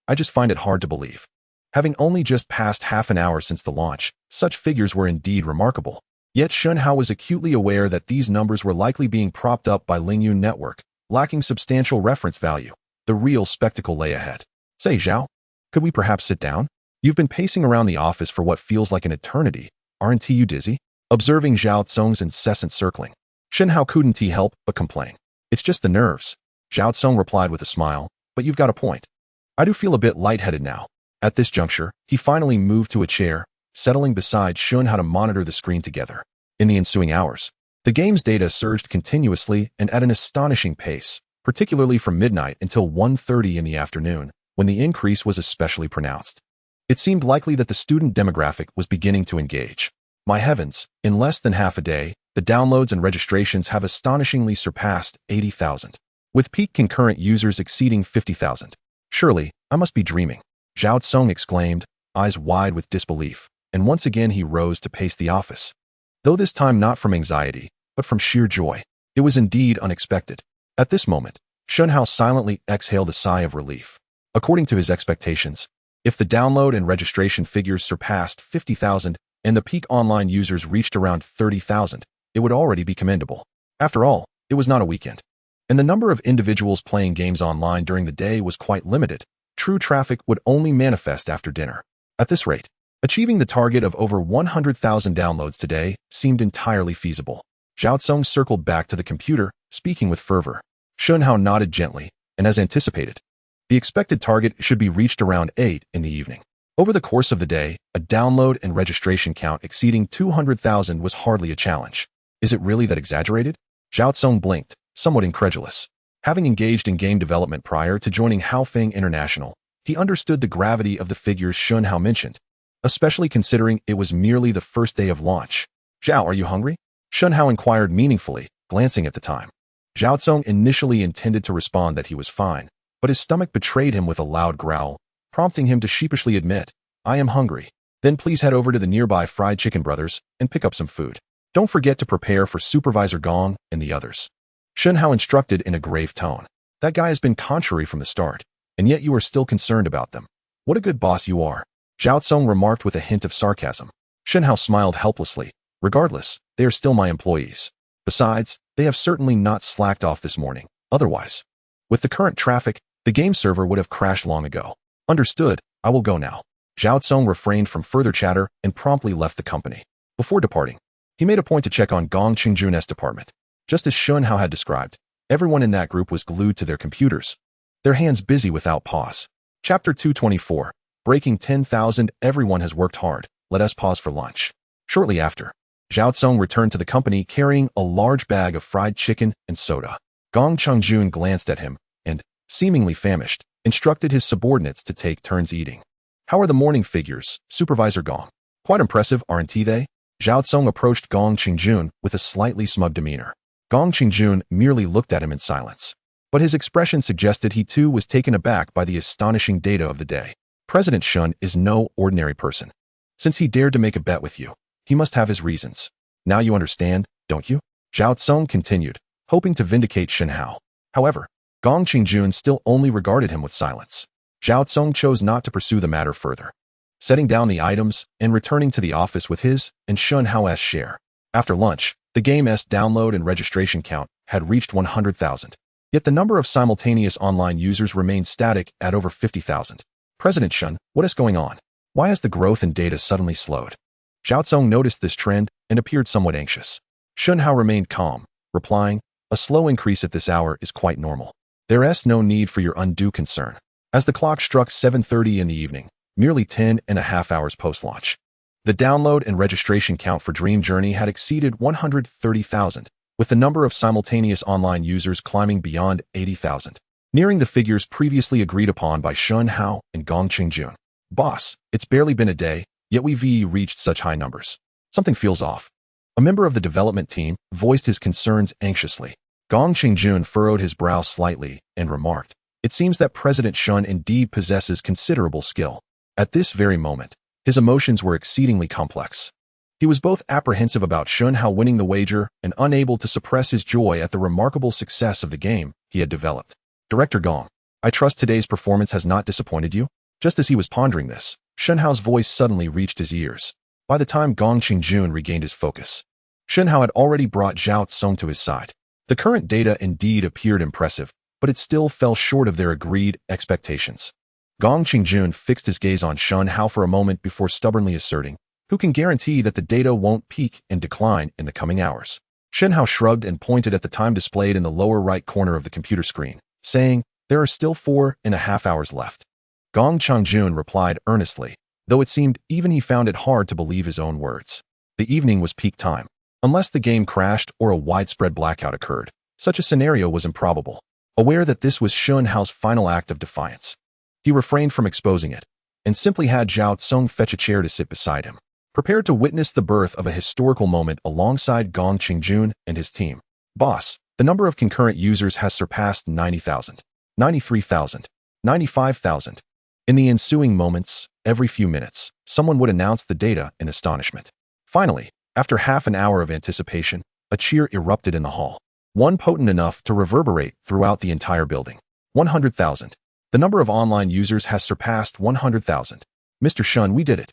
I just find it hard to believe. Having only just passed half an hour since the launch, such figures were indeed remarkable. Yet Shen Hao was acutely aware that these numbers were likely being propped up by Lingyun Network, lacking substantial reference value. The real spectacle lay ahead. Say, Zhao, could we perhaps sit down? You've been pacing around the office for what feels like an eternity. Aren't you dizzy? Observing Zhao Tsong's incessant circling, Shen Hao couldn't help but complain. It's just the nerves. Zhao Tsong replied with a smile, but you've got a point. I do feel a bit lightheaded now. At this juncture, he finally moved to a chair, settling beside Shen Hao to monitor the screen together. In the ensuing hours, the game's data surged continuously and at an astonishing pace, particularly from midnight until 1:30 in the afternoon, when the increase was especially pronounced. It seemed likely that the student demographic was beginning to engage. My heavens, in less than half a day, the downloads and registrations have astonishingly surpassed 80,000, with peak concurrent users exceeding 50,000. Surely, I must be dreaming. Zhao Tsong exclaimed, eyes wide with disbelief, and once again he rose to pace the office. Though this time not from anxiety, but from sheer joy. It was indeed unexpected. At this moment, Shen Hao silently exhaled a sigh of relief. According to his expectations, if the download and registration figures surpassed 50,000 and the peak online users reached around 30,000, it would already be commendable. After all, it was not a weekend, and the number of individuals playing games online during the day was quite limited. True traffic would only manifest after dinner. At this rate, achieving the target of over 100,000 downloads today seemed entirely feasible. Zhao Tsong circled back to the computer, speaking with fervor. Shen Hao nodded gently, and as anticipated, the expected target should be reached around 8 in the evening. Over the course of the day, a download and registration count exceeding 200,000 was hardly a challenge. Is it really that exaggerated? Zhao Tsong blinked, somewhat incredulous. Having engaged in game development prior to joining Haofeng International, he understood the gravity of the figures Shen Hao mentioned, especially considering it was merely the first day of launch. Zhao, are you hungry? Shen Hao inquired meaningfully, glancing at the time. Zhao Tsong initially intended to respond that he was fine, but his stomach betrayed him with a loud growl, prompting him to sheepishly admit, I am hungry. Then please head over to the nearby Fried Chicken Brothers and pick up some food. Don't forget to prepare for Supervisor Gong and the others. Shen Hao instructed in a grave tone. That guy has been contrary from the start, and yet you are still concerned about them. What a good boss you are. Zhao Tsong remarked with a hint of sarcasm. Shen Hao smiled helplessly. Regardless, they are still my employees. Besides, they have certainly not slacked off this morning. Otherwise, with the current traffic, the game server would have crashed long ago. Understood, I will go now. Zhao Tsong refrained from further chatter and promptly left the company. Before departing, he made a point to check on Gong Qingjun's department. Just as Shen Hao had described, everyone in that group was glued to their computers, their hands busy without pause. Chapter 224, Breaking 10,000. Everyone has worked hard. Let us pause for lunch. Shortly after, Zhao Tsong returned to the company carrying a large bag of fried chicken and soda. Gong Qingjun glanced at him and, seemingly famished, instructed his subordinates to take turns eating. How are the morning figures, Supervisor Gong? Quite impressive, aren't they? Zhao Tsong approached Gong Qingjun with a slightly smug demeanor. Gong Qingjun merely looked at him in silence, but his expression suggested he too was taken aback by the astonishing data of the day. President Shen is no ordinary person. Since he dared to make a bet with you, he must have his reasons. Now you understand, don't you? Zhao Tsong continued, hoping to vindicate Shen Hao. However, Gong Qingjun still only regarded him with silence. Zhao Tsong chose not to pursue the matter further, setting down the items and returning to the office with his and Shen Hao's share. After lunch, the game's download and registration count had reached 100,000. Yet the number of simultaneous online users remained static at over 50,000. President Shen, what is going on? Why has the growth in data suddenly slowed? Zhao Tsong noticed this trend and appeared somewhat anxious. Shen Hao remained calm, replying, a slow increase at this hour is quite normal. There is no need for your undue concern. As the clock struck 7:30 in the evening, merely 10.5 hours post-launch, the download and registration count for Dream Journey had exceeded 130,000, with the number of simultaneous online users climbing beyond 80,000, nearing the figures previously agreed upon by Shen Hao and Gong Qingjun. Boss, it's barely been a day, yet we've reached such high numbers. Something feels off. A member of the development team voiced his concerns anxiously. Gong Qingjun furrowed his brow slightly and remarked, it seems that President Shen indeed possesses considerable skill. At this very moment, his emotions were exceedingly complex. He was both apprehensive about Shen Hao winning the wager and unable to suppress his joy at the remarkable success of the game he had developed. Director Gong, I trust today's performance has not disappointed you? Just as he was pondering this, Shen Hao's voice suddenly reached his ears. By the time Gong Qingjun regained his focus, Shen Hao had already brought Zhao Tsong to his side. The current data indeed appeared impressive, but it still fell short of their agreed expectations. Gong Qingjun fixed his gaze on Shen Hao for a moment before stubbornly asserting, who can guarantee that the data won't peak and decline in the coming hours? Shen Hao shrugged and pointed at the time displayed in the lower right corner of the computer screen, saying, there are still 4.5 hours left. Gong Qingjun replied earnestly, though it seemed even he found it hard to believe his own words. The evening was peak time. Unless the game crashed or a widespread blackout occurred, such a scenario was improbable. Aware that this was Shen Hao's final act of defiance, he refrained from exposing it, and simply had Zhao Tsong fetch a chair to sit beside him, prepared to witness the birth of a historical moment alongside Gong Qingjun and his team. Boss, the number of concurrent users has surpassed 90,000, 93,000, 95,000. In the ensuing moments, every few minutes, someone would announce the data in astonishment. Finally, after half an hour of anticipation, a cheer erupted in the hall, one potent enough to reverberate throughout the entire building. 100,000. The number of online users has surpassed 100,000. Mr. Shen, we did it.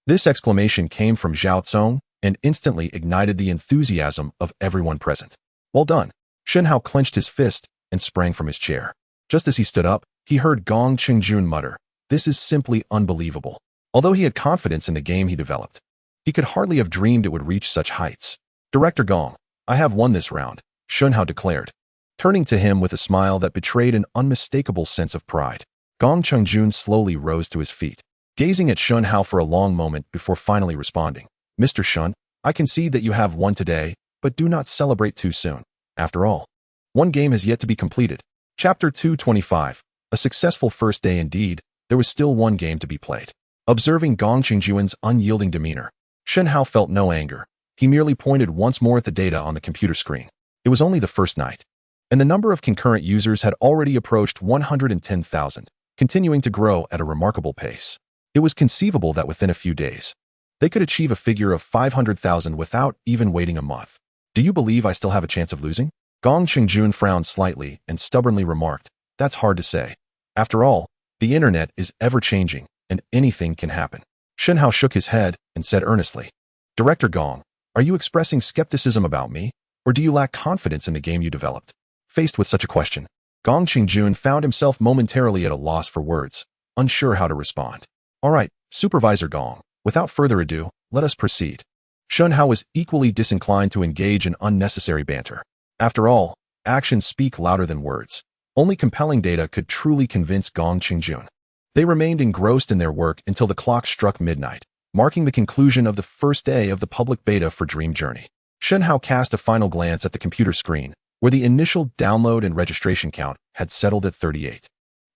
This exclamation came from Zhao Tsong and instantly ignited the enthusiasm of everyone present. Well done. Shen Hao clenched his fist and sprang from his chair. Just as he stood up, he heard Gong Qingjun mutter, this is simply unbelievable. Although he had confidence in the game he developed, he could hardly have dreamed it would reach such heights. Director Gong, I have won this round, Shen Hao declared, turning to him with a smile that betrayed an unmistakable sense of pride. Gong Qingjun slowly rose to his feet, gazing at Shen Hao for a long moment before finally responding. Mr. Shen, I concede that you have won today, but do not celebrate too soon. After all, one game has yet to be completed. Chapter 225, a successful first day indeed, there was still one game to be played. Observing Gong Qingjun's unyielding demeanor, Shen Hao felt no anger. He merely pointed once more at the data on the computer screen. It was only the first night, and the number of concurrent users had already approached 110,000, continuing to grow at a remarkable pace. It was conceivable that within a few days, they could achieve a figure of 500,000 without even waiting a month. Do you believe I still have a chance of losing? Gong Qingjun frowned slightly and stubbornly remarked, that's hard to say. After all, the internet is ever-changing, and anything can happen. Shen Hao shook his head and said earnestly, Director Gong, are you expressing skepticism about me, or do you lack confidence in the game you developed? Faced with such a question, Gong Qingjun found himself momentarily at a loss for words, unsure how to respond. All right, Supervisor Gong, without further ado, let us proceed. Shen Hao was equally disinclined to engage in unnecessary banter. After all, actions speak louder than words. Only compelling data could truly convince Gong Qingjun. They remained engrossed in their work until the clock struck midnight, marking the conclusion of the first day of the public beta for Dream Journey. Shen Hao cast a final glance at the computer screen, where the initial download and registration count had settled at 38.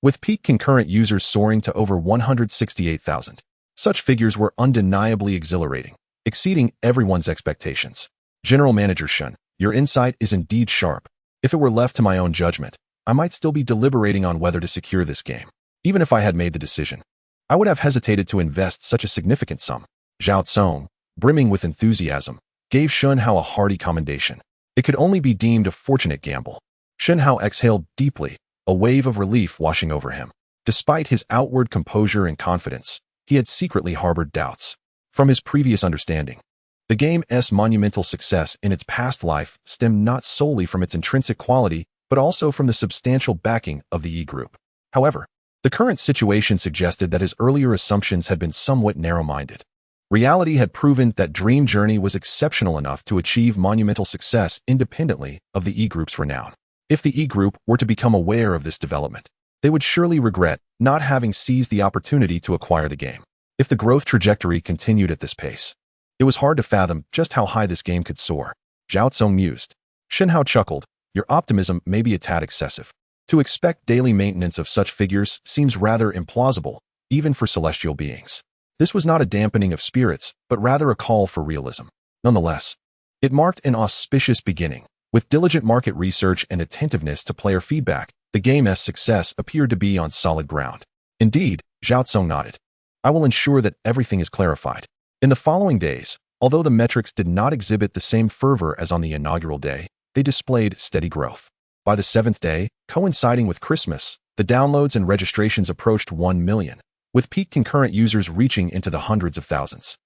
With peak concurrent users soaring to over 168,000. Such figures were undeniably exhilarating, exceeding everyone's expectations. General Manager Shen, your insight is indeed sharp. If it were left to my own judgment, I might still be deliberating on whether to secure this game. Even if I had made the decision, I would have hesitated to invest such a significant sum. Zhao Tsong, brimming with enthusiasm, gave Shen Hao a hearty commendation. It could only be deemed a fortunate gamble. Shen Hao exhaled deeply, a wave of relief washing over him. Despite his outward composure and confidence, he had secretly harbored doubts. From his previous understanding, the game's monumental success in its past life stemmed not solely from its intrinsic quality, but also from the substantial backing of the E Group. However, the current situation suggested that his earlier assumptions had been somewhat narrow-minded. Reality had proven that Dream Journey was exceptional enough to achieve monumental success independently of the E Group's renown. If the E Group were to become aware of this development, they would surely regret not having seized the opportunity to acquire the game. If the growth trajectory continued at this pace, it was hard to fathom just how high this game could soar. Zhao Tsong mused. Shen Hao chuckled. Your optimism may be a tad excessive. To expect daily maintenance of such figures seems rather implausible, even for celestial beings. This was not a dampening of spirits, but rather a call for realism. Nonetheless, it marked an auspicious beginning. With diligent market research and attentiveness to player feedback, the game's success appeared to be on solid ground. Indeed, Zhao Tsong nodded. I will ensure that everything is clarified. In the following days, although the metrics did not exhibit the same fervor as on the inaugural day, they displayed steady growth. By the 7th day, coinciding with Christmas, the downloads and registrations approached 1 million, with peak concurrent users reaching into the hundreds of thousands.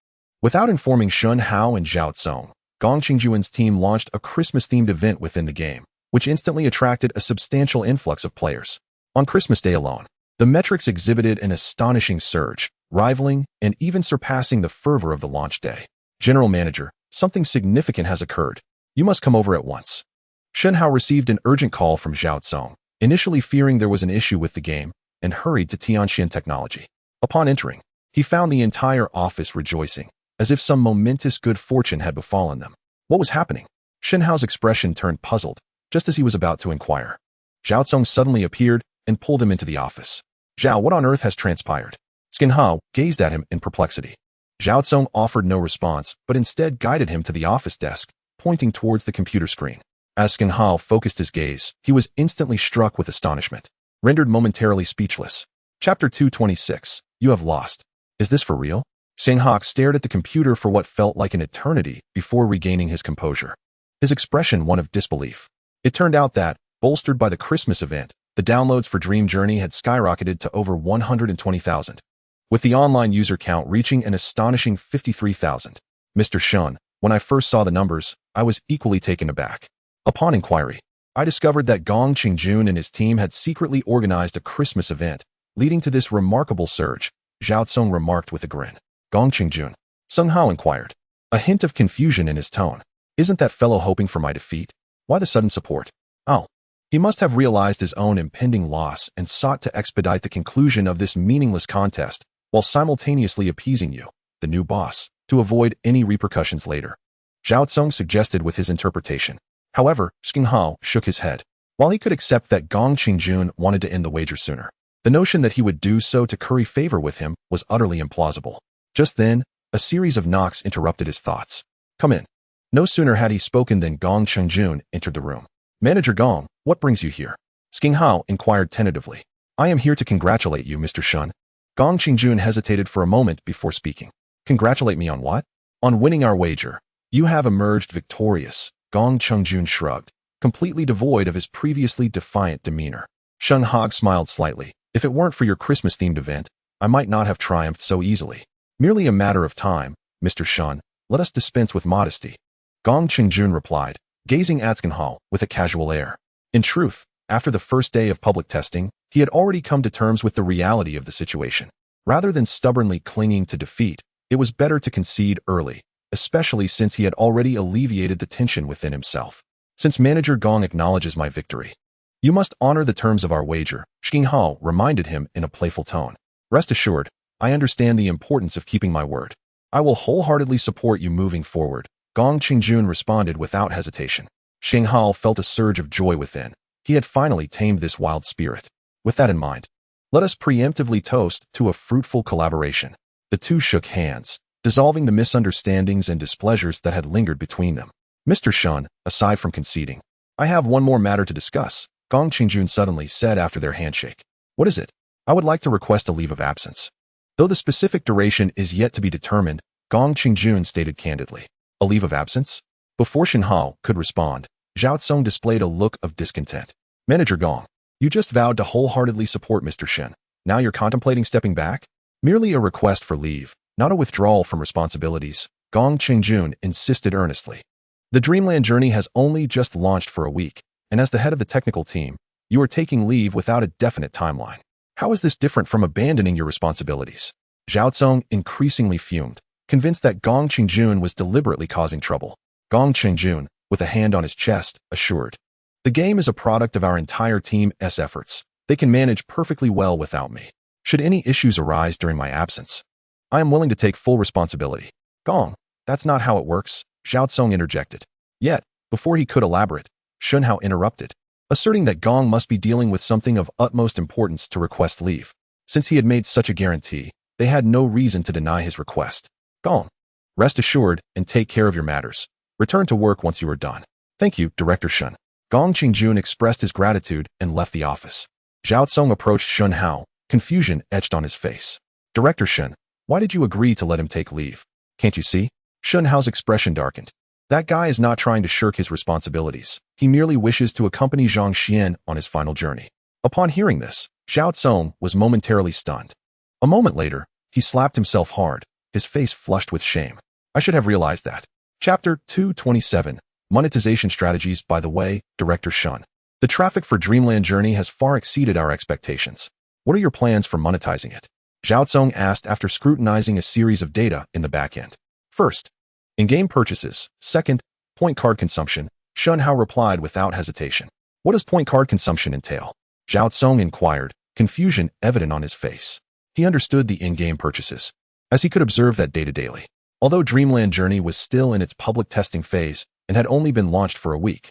Without informing Shen Hao and Zhao Tsong, Gong Qingjun's team launched a Christmas-themed event within the game, which instantly attracted a substantial influx of players. On Christmas Day alone, the metrics exhibited an astonishing surge, rivaling and even surpassing the fervor of the launch day. General Manager, something significant has occurred. You must come over at once. Shen Hao received an urgent call from Zhao Tsong, initially fearing there was an issue with the game, and hurried to Tianxian Technology. Upon entering, he found the entire office rejoicing, as if some momentous good fortune had befallen them. What was happening? Shen Hao's expression turned puzzled, just as he was about to inquire. Zhao Tsong suddenly appeared and pulled him into the office. Zhao, what on earth has transpired? Shen Hao gazed at him in perplexity. Zhao Tsong offered no response, but instead guided him to the office desk, pointing towards the computer screen. As Shen Hao focused his gaze, he was instantly struck with astonishment, rendered momentarily speechless. Chapter 226. You have lost. Is this for real? Shen Hao stared at the computer for what felt like an eternity before regaining his composure. His expression one of disbelief. It turned out that, bolstered by the Christmas event, the downloads for Dream Journey had skyrocketed to over 120,000, with the online user count reaching an astonishing 53,000. Mr. Shen, when I first saw the numbers, I was equally taken aback. Upon inquiry, I discovered that Gong Qingjun and his team had secretly organized a Christmas event, leading to this remarkable surge, Zhao Tsong remarked with a grin. Gong Qingjun? Shen Hao inquired, a hint of confusion in his tone. Isn't that fellow hoping for my defeat? Why the sudden support? Oh, he must have realized his own impending loss and sought to expedite the conclusion of this meaningless contest, while simultaneously appeasing you, the new boss, to avoid any repercussions later. Zhao Tsong suggested with his interpretation. However, Shen Hao shook his head. While he could accept that Gong Qingjun wanted to end the wager sooner, the notion that he would do so to curry favor with him was utterly implausible. Just then, a series of knocks interrupted his thoughts. Come in. No sooner had he spoken than Gong Qingjun entered the room. Manager Gong, what brings you here? Shen Hao inquired tentatively. I am here to congratulate you, Mr. Shen. Gong Qingjun hesitated for a moment before speaking. Congratulate me on what? On winning our wager. You have emerged victorious. Gong Qingjun shrugged, completely devoid of his previously defiant demeanor. Shen Hao smiled slightly. If it weren't for your Christmas-themed event, I might not have triumphed so easily. Merely a matter of time, Mr. Shen. Let us dispense with modesty. Gong Qingjun replied, gazing at Shen Hao with a casual air. In truth, after the first day of public testing, he had already come to terms with the reality of the situation. Rather than stubbornly clinging to defeat, it was better to concede early, especially since he had already alleviated the tension within himself. Since Manager Gong acknowledges my victory, you must honor the terms of our wager, Shen Hao reminded him in a playful tone. Rest assured, I understand the importance of keeping my word. I will wholeheartedly support you moving forward, Gong Qingjun responded without hesitation. Shen Hao felt a surge of joy within. He had finally tamed this wild spirit. With that in mind, let us preemptively toast to a fruitful collaboration. The two shook hands, dissolving the misunderstandings and displeasures that had lingered between them. Mr. Shen, aside from conceding, I have one more matter to discuss, Gong Qingjun suddenly said after their handshake. What is it? I would like to request a leave of absence. Though the specific duration is yet to be determined, Gong Qingjun stated candidly. A leave of absence? Before Shen Hao could respond, Zhao Tsong displayed a look of discontent. Manager Gong, you just vowed to wholeheartedly support Mr. Shen. Now you're contemplating stepping back? Merely a request for leave, not a withdrawal from responsibilities, Gong Qingjun insisted earnestly. The Dreamland journey has only just launched for a week, and as the head of the technical team, you are taking leave without a definite timeline. How is this different from abandoning your responsibilities? Zhao Tsong increasingly fumed, convinced that Gong Qingjun was deliberately causing trouble. Gong Qingjun, with a hand on his chest, assured. The game is a product of our entire team's efforts. They can manage perfectly well without me. Should any issues arise during my absence, I am willing to take full responsibility. Gong, that's not how it works, Zhao Tsong interjected. Yet, before he could elaborate, Shen Hao interrupted, asserting that Gong must be dealing with something of utmost importance to request leave. Since he had made such a guarantee, they had no reason to deny his request. Gong, rest assured and take care of your matters. Return to work once you are done. Thank you, Director Shen. Gong Qingjun expressed his gratitude and left the office. Zhao Tsong approached Shen Hao, confusion etched on his face. Director Shen, why did you agree to let him take leave? Can't you see? Shen Hao's expression darkened. That guy is not trying to shirk his responsibilities. He merely wishes to accompany Zhang Xian on his final journey. Upon hearing this, Zhao Tsong was momentarily stunned. A moment later, he slapped himself hard, his face flushed with shame. I should have realized that. Chapter 227, Monetization Strategies. By the way, Director Shen, the traffic for Dreamland Journey has far exceeded our expectations. What are your plans for monetizing it? Zhao Tsong asked after scrutinizing a series of data in the backend. First, in-game purchases. Second, point card consumption. Shen Hao replied without hesitation. What does point card consumption entail? Zhao Tsong inquired, confusion evident on his face. He understood the in-game purchases, as he could observe that data daily. Although Dreamland Journey was still in its public testing phase and had only been launched for a week,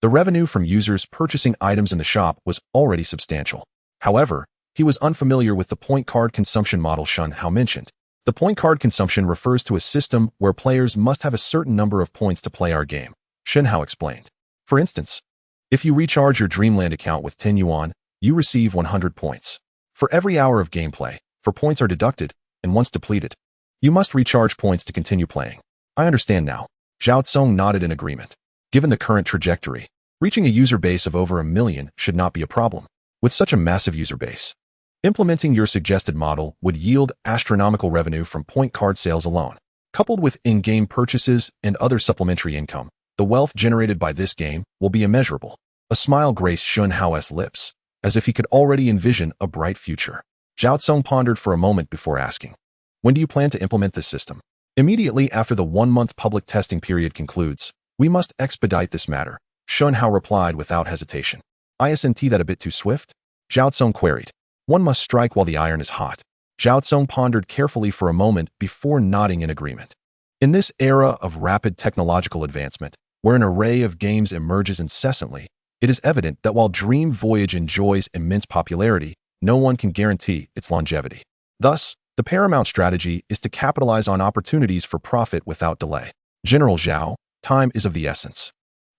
the revenue from users purchasing items in the shop was already substantial. However, he was unfamiliar with the point card consumption model Shen Hao mentioned. The point card consumption refers to a system where players must have a certain number of points to play our game, Shen Hao explained. For instance, if you recharge your Dreamland account with 10 yuan, you receive 100 points. For every hour of gameplay, 4 points are deducted, and once depleted, you must recharge points to continue playing. I understand now. Zhao Tsong nodded in agreement. Given the current trajectory, reaching a user base of over 1 million should not be a problem. With such a massive user base, implementing your suggested model would yield astronomical revenue from point card sales alone. Coupled with in-game purchases and other supplementary income, the wealth generated by this game will be immeasurable. A smile graced Shen Hao's lips, as if he could already envision a bright future. Zhao Tsong pondered for a moment before asking, when do you plan to implement this system? Immediately after the 1-month public testing period concludes, we must expedite this matter, Shen Hao replied without hesitation. Isn't that a bit too swift? Zhao Tsong queried. One must strike while the iron is hot. Zhao Tsong pondered carefully for a moment before nodding in agreement. In this era of rapid technological advancement, where an array of games emerges incessantly, it is evident that while Dream Voyage enjoys immense popularity, no one can guarantee its longevity. Thus, the paramount strategy is to capitalize on opportunities for profit without delay. General Zhao, time is of the essence.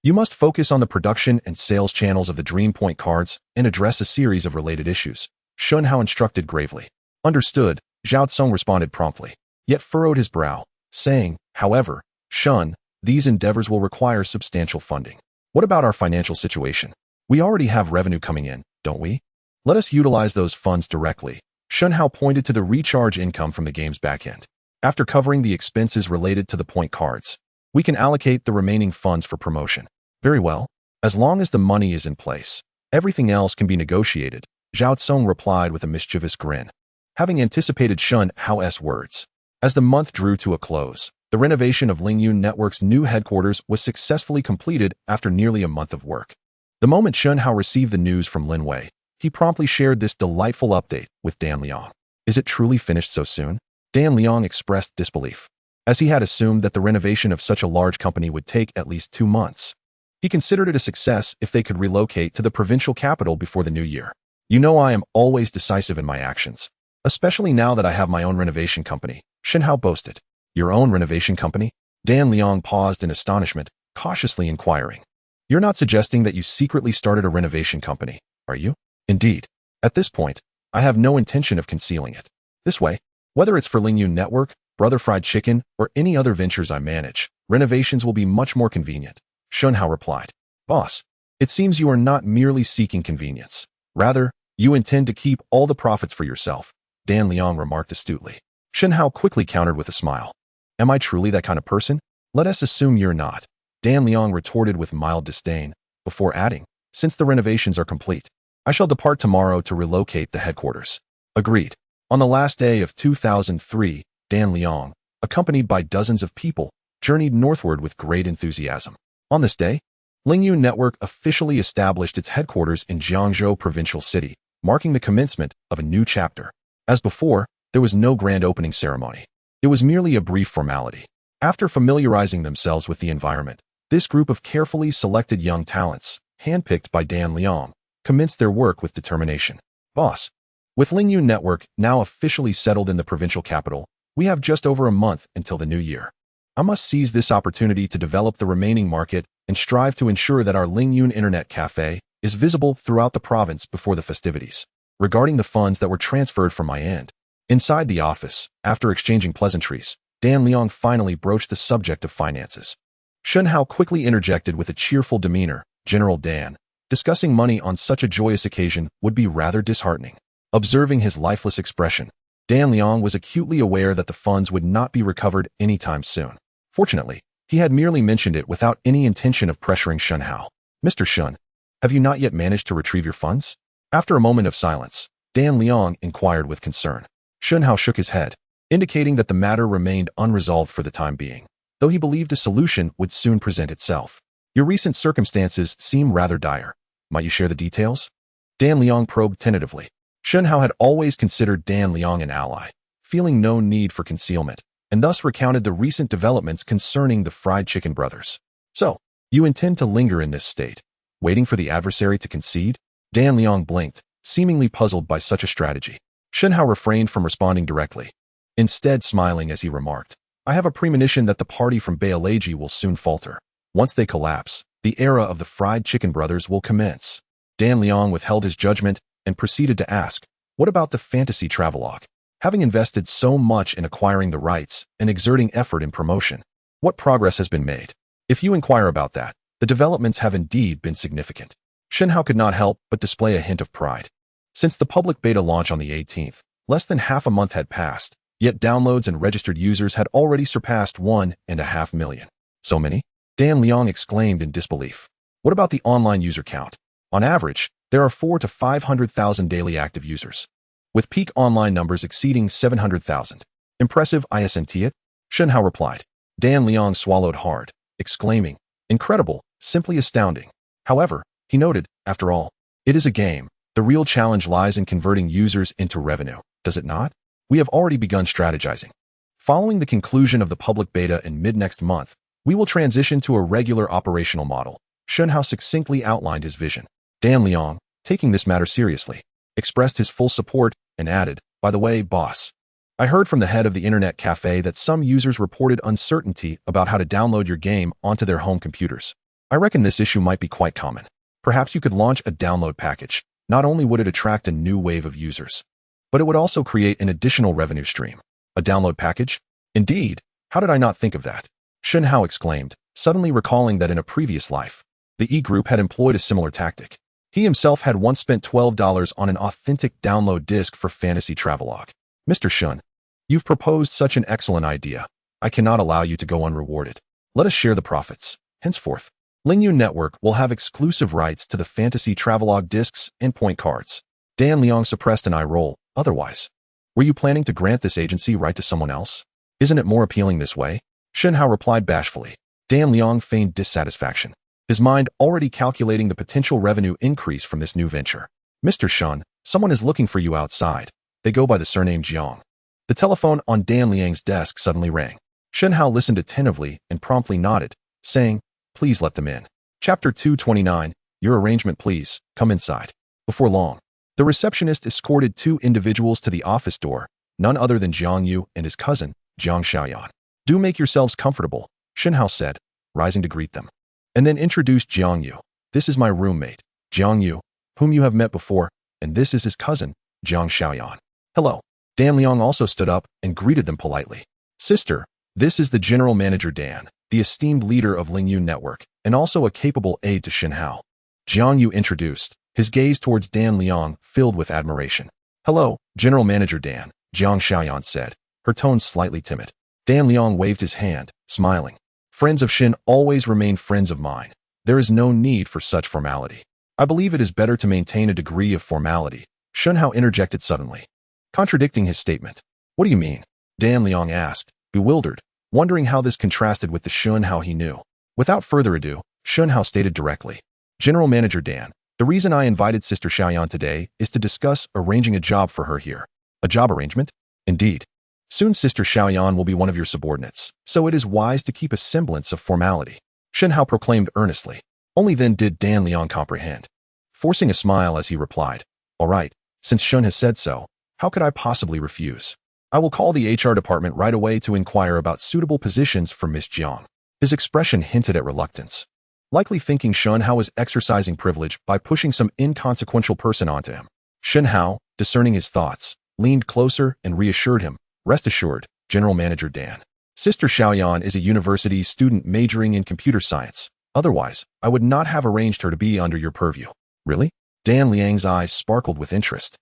You must focus on the production and sales channels of the Dream Point cards and address a series of related issues, Shen Hao instructed gravely. Understood, Zhao Tsong responded promptly, yet furrowed his brow, saying, however, Shen, these endeavors will require substantial funding. What about our financial situation? We already have revenue coming in, don't we? Let us utilize those funds directly. Shen Hao pointed to the recharge income from the game's backend. After covering the expenses related to the point cards, we can allocate the remaining funds for promotion. Very well. As long as the money is in place, everything else can be negotiated, Zhao Tsong replied with a mischievous grin, having anticipated Shen Hao's words. As the month drew to a close, the renovation of Lingyun Network's new headquarters was successfully completed after nearly a month of work. The moment Shen Hao received the news from Lin Wei, he promptly shared this delightful update with Dan Liang. Is it truly finished so soon? Dan Liang expressed disbelief, as he had assumed that the renovation of such a large company would take at least 2 months. He considered it a success if they could relocate to the provincial capital before the new year. You know I am always decisive in my actions, especially now that I have my own renovation company, Shen Hao boasted. Your own renovation company? Dan Liang paused in astonishment, cautiously inquiring. You're not suggesting that you secretly started a renovation company, are you? Indeed. At this point, I have no intention of concealing it. This way, whether it's for Lingyun Network, Brother Fried Chicken, or any other ventures I manage, renovations will be much more convenient, Shen Hao replied. Boss, it seems you are not merely seeking convenience. Rather, you intend to keep all the profits for yourself, Dan Liang remarked astutely. Shen Hao quickly countered with a smile. Am I truly that kind of person? Let us assume you're not, Dan Liang retorted with mild disdain, before adding, since the renovations are complete, I shall depart tomorrow to relocate the headquarters. Agreed. On the last day of 2003, Dan Liang, accompanied by dozens of people, journeyed northward with great enthusiasm. On this day, Lingyun Network officially established its headquarters in Jiangzhou Provincial City, marking the commencement of a new chapter. As before, there was no grand opening ceremony. It was merely a brief formality. After familiarizing themselves with the environment, this group of carefully selected young talents, handpicked by Dan Liang, commenced their work with determination. Boss, with Lingyun Network now officially settled in the provincial capital, we have just over a month until the new year. I must seize this opportunity to develop the remaining market and strive to ensure that our Lingyun Internet Café is visible throughout the province before the festivities. Regarding the funds that were transferred from my end, inside the office, after exchanging pleasantries, Dan Liang finally broached the subject of finances. Shen Hao quickly interjected with a cheerful demeanor, General Dan, discussing money on such a joyous occasion would be rather disheartening. Observing his lifeless expression, Dan Liang was acutely aware that the funds would not be recovered anytime soon. Fortunately, he had merely mentioned it without any intention of pressuring Shen Hao. Mr. Shen, have you not yet managed to retrieve your funds? After a moment of silence, Dan Liang inquired with concern. Shen Hao shook his head, indicating that the matter remained unresolved for the time being, though he believed a solution would soon present itself. Your recent circumstances seem rather dire. Might you share the details? Dan Liang probed tentatively. Shen Hao had always considered Dan Liang an ally, feeling no need for concealment, and thus recounted the recent developments concerning the Fried Chicken brothers. So, you intend to linger in this state, waiting for the adversary to concede? Dan Liang blinked, seemingly puzzled by such a strategy. Shen Hao refrained from responding directly, instead smiling as he remarked, I have a premonition that the party from Beileji will soon falter. Once they collapse, the era of the Fried Chicken brothers will commence. Dan Liang withheld his judgment and proceeded to ask, what about the fantasy travelogue? Having invested so much in acquiring the rights and exerting effort in promotion, what progress has been made? If you inquire about that, the developments have indeed been significant. Shen Hao could not help but display a hint of pride. Since the public beta launch on the 18th, less than half a month had passed, yet downloads and registered users had already surpassed 1.5 million. So many? Dan Liang exclaimed in disbelief. What about the online user count? On average, there are 400,000 to 500,000 daily active users, with peak online numbers exceeding 700,000. Impressive, isn't it? Shen Hao replied. Dan Liang swallowed hard, exclaiming, incredible, simply astounding. However, he noted, after all, it is a game. The real challenge lies in converting users into revenue, does it not? We have already begun strategizing. Following the conclusion of the public beta in mid-next month, we will transition to a regular operational model. Shen Hao succinctly outlined his vision. Dan Liang, taking this matter seriously, expressed his full support and added, by the way, boss, I heard from the head of the Internet Café that some users reported uncertainty about how to download your game onto their home computers. I reckon this issue might be quite common. Perhaps you could launch a download package. Not only would it attract a new wave of users, but it would also create an additional revenue stream. A download package? Indeed, how did I not think of that? Shen Hao exclaimed, suddenly recalling that in a previous life, the E-Group had employed a similar tactic. He himself had once spent $12 on an authentic download disc for Fantasy Travelogue. Mr. Shen, you've proposed such an excellent idea. I cannot allow you to go unrewarded. Let us share the profits. Henceforth, Lingyun Network will have exclusive rights to the fantasy travelogue discs and point cards. Dan Liang suppressed an eye roll. Otherwise, were you planning to grant this agency right to someone else? Isn't it more appealing this way? Shen Hao replied bashfully. Dan Liang feigned dissatisfaction, his mind already calculating the potential revenue increase from this new venture. Mr. Shen, someone is looking for you outside. They go by the surname Jiang. The telephone on Dan Liang's desk suddenly rang. Shen Hao listened attentively and promptly nodded, saying, "Please let them in." Chapter 229, Your arrangement please, come inside. Before long, the receptionist escorted two individuals to the office door, none other than Jiang Yu and his cousin, Jiang Xiaoyan. "Do make yourselves comfortable," Shen Hao said, rising to greet them, and then introduced Jiang Yu. "This is my roommate, Jiang Yu, whom you have met before, and this is his cousin, Jiang Xiaoyan." "Hello." Dan Liang also stood up and greeted them politely. "Sister, this is the general manager Dan, the esteemed leader of Lingyun Network, and also a capable aide to Shen Hao." Jiang Yu introduced, his gaze towards Dan Liang filled with admiration. "Hello, General Manager Dan," Jiang Xiaoyan said, her tone slightly timid. Dan Liang waved his hand, smiling. "Friends of Shen always remain friends of mine. There is no need for such formality. I believe it is better to maintain a degree of formality," Shen Hao interjected suddenly, contradicting his statement. "What do you mean?" Dan Liang asked, bewildered, wondering how this contrasted with the Shen Hao he knew. Without further ado, Shen Hao stated directly, "General Manager Dan, the reason I invited Sister Xiaoyan today is to discuss arranging a job for her here." "A job arrangement?" "Indeed. Soon Sister Xiaoyan will be one of your subordinates, so it is wise to keep a semblance of formality," Shen Hao proclaimed earnestly. Only then did Dan Liang comprehend, forcing a smile as he replied, "All right, since Shen has said so, how could I possibly refuse? I will call the HR department right away to inquire about suitable positions for Miss Jiang." His expression hinted at reluctance, likely thinking Shen Hao was exercising privilege by pushing some inconsequential person onto him. Shen Hao, discerning his thoughts, leaned closer and reassured him, "Rest assured, General Manager Dan. Sister Xiaoyan is a university student majoring in computer science. Otherwise, I would not have arranged her to be under your purview." "Really?" Dan Liang's eyes sparkled with interest,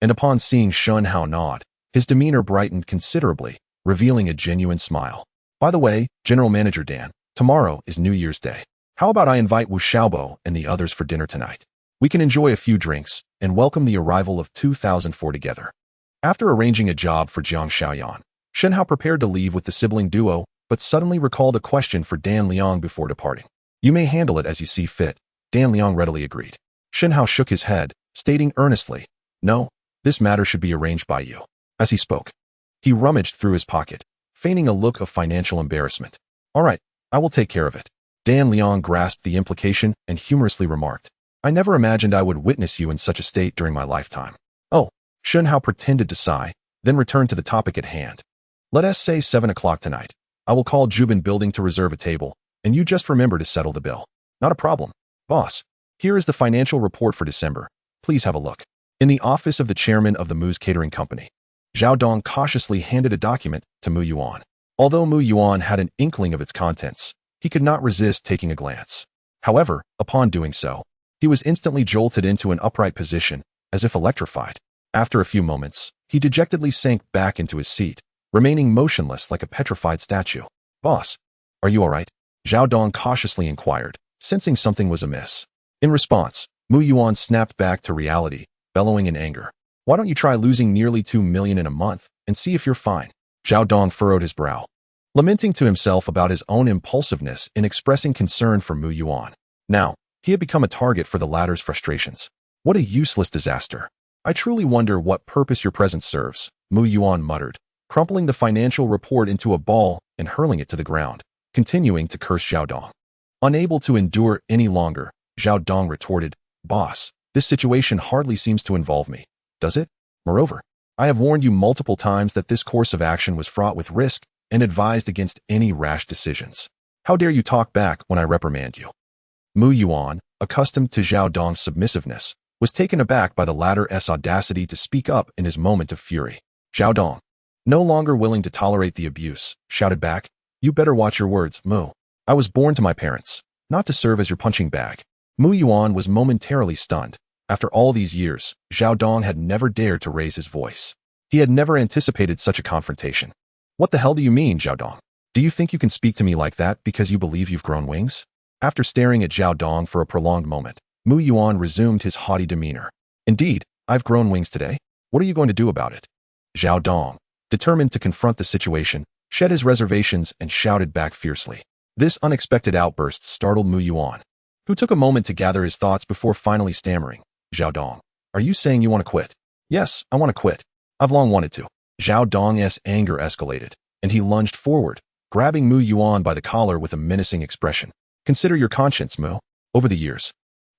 and upon seeing Shen Hao nod, his demeanor brightened considerably, revealing a genuine smile. "By the way, General Manager Dan, tomorrow is New Year's Day. How about I invite Wu Xiaobo and the others for dinner tonight? We can enjoy a few drinks and welcome the arrival of 2004 together." After arranging a job for Jiang Xiaoyan, Shen Hao prepared to leave with the sibling duo, but suddenly recalled a question for Dan Liang before departing. "You may handle it as you see fit," Dan Liang readily agreed. Shen Hao shook his head, stating earnestly, "No, this matter should be arranged by you." As he spoke, he rummaged through his pocket, feigning a look of financial embarrassment. "All right, I will take care of it." Dan Liang grasped the implication and humorously remarked, "I never imagined I would witness you in such a state during my lifetime." "Oh," Shen Hao pretended to sigh, then returned to the topic at hand. "Let us say 7 o'clock tonight. I will call Jubin Building to reserve a table, and you just remember to settle the bill." "Not a problem. Boss, here is the financial report for December. Please have a look." In the office of the chairman of the Mu's Catering Company, Zhao Dong cautiously handed a document to Mu Yuan. Although Mu Yuan had an inkling of its contents, he could not resist taking a glance. However, upon doing so, he was instantly jolted into an upright position, as if electrified. After a few moments, he dejectedly sank back into his seat, remaining motionless like a petrified statue. "Boss, are you all right?" Zhao Dong cautiously inquired, sensing something was amiss. In response, Mu Yuan snapped back to reality, bellowing in anger. "Why don't you try losing nearly 2 million in a month and see if you're fine?" Zhao Dong furrowed his brow, lamenting to himself about his own impulsiveness in expressing concern for Mu Yuan. Now, he had become a target for the latter's frustrations. "What a useless disaster. I truly wonder what purpose your presence serves," Mu Yuan muttered, crumpling the financial report into a ball and hurling it to the ground, continuing to curse Zhao Dong. Unable to endure any longer, Zhao Dong retorted, "Boss, this situation hardly seems to involve me, does it? Moreover, I have warned you multiple times that this course of action was fraught with risk and advised against any rash decisions. How dare you talk back when I reprimand you?" Mu Yuan, accustomed to Zhao Dong's submissiveness, was taken aback by the latter's audacity to speak up in his moment of fury. Zhao Dong, no longer willing to tolerate the abuse, shouted back, "You better watch your words, Mu. I was born to my parents, not to serve as your punching bag." Mu Yuan was momentarily stunned. After all these years, Zhao Dong had never dared to raise his voice. He had never anticipated such a confrontation. "What the hell do you mean, Zhao Dong? Do you think you can speak to me like that because you believe you've grown wings?" After staring at Zhao Dong for a prolonged moment, Mu Yuan resumed his haughty demeanor. Indeed, I've grown wings today. What are you going to do about it? Zhao Dong, determined to confront the situation, shed his reservations and shouted back fiercely. This unexpected outburst startled Mu Yuan, who took a moment to gather his thoughts before finally stammering. Zhao Dong, are you saying you want to quit? Yes, I want to quit. I've long wanted to. Zhao Dong's anger escalated, and he lunged forward, grabbing Mu Yuan by the collar with a menacing expression. Consider your conscience, Mu. Over the years,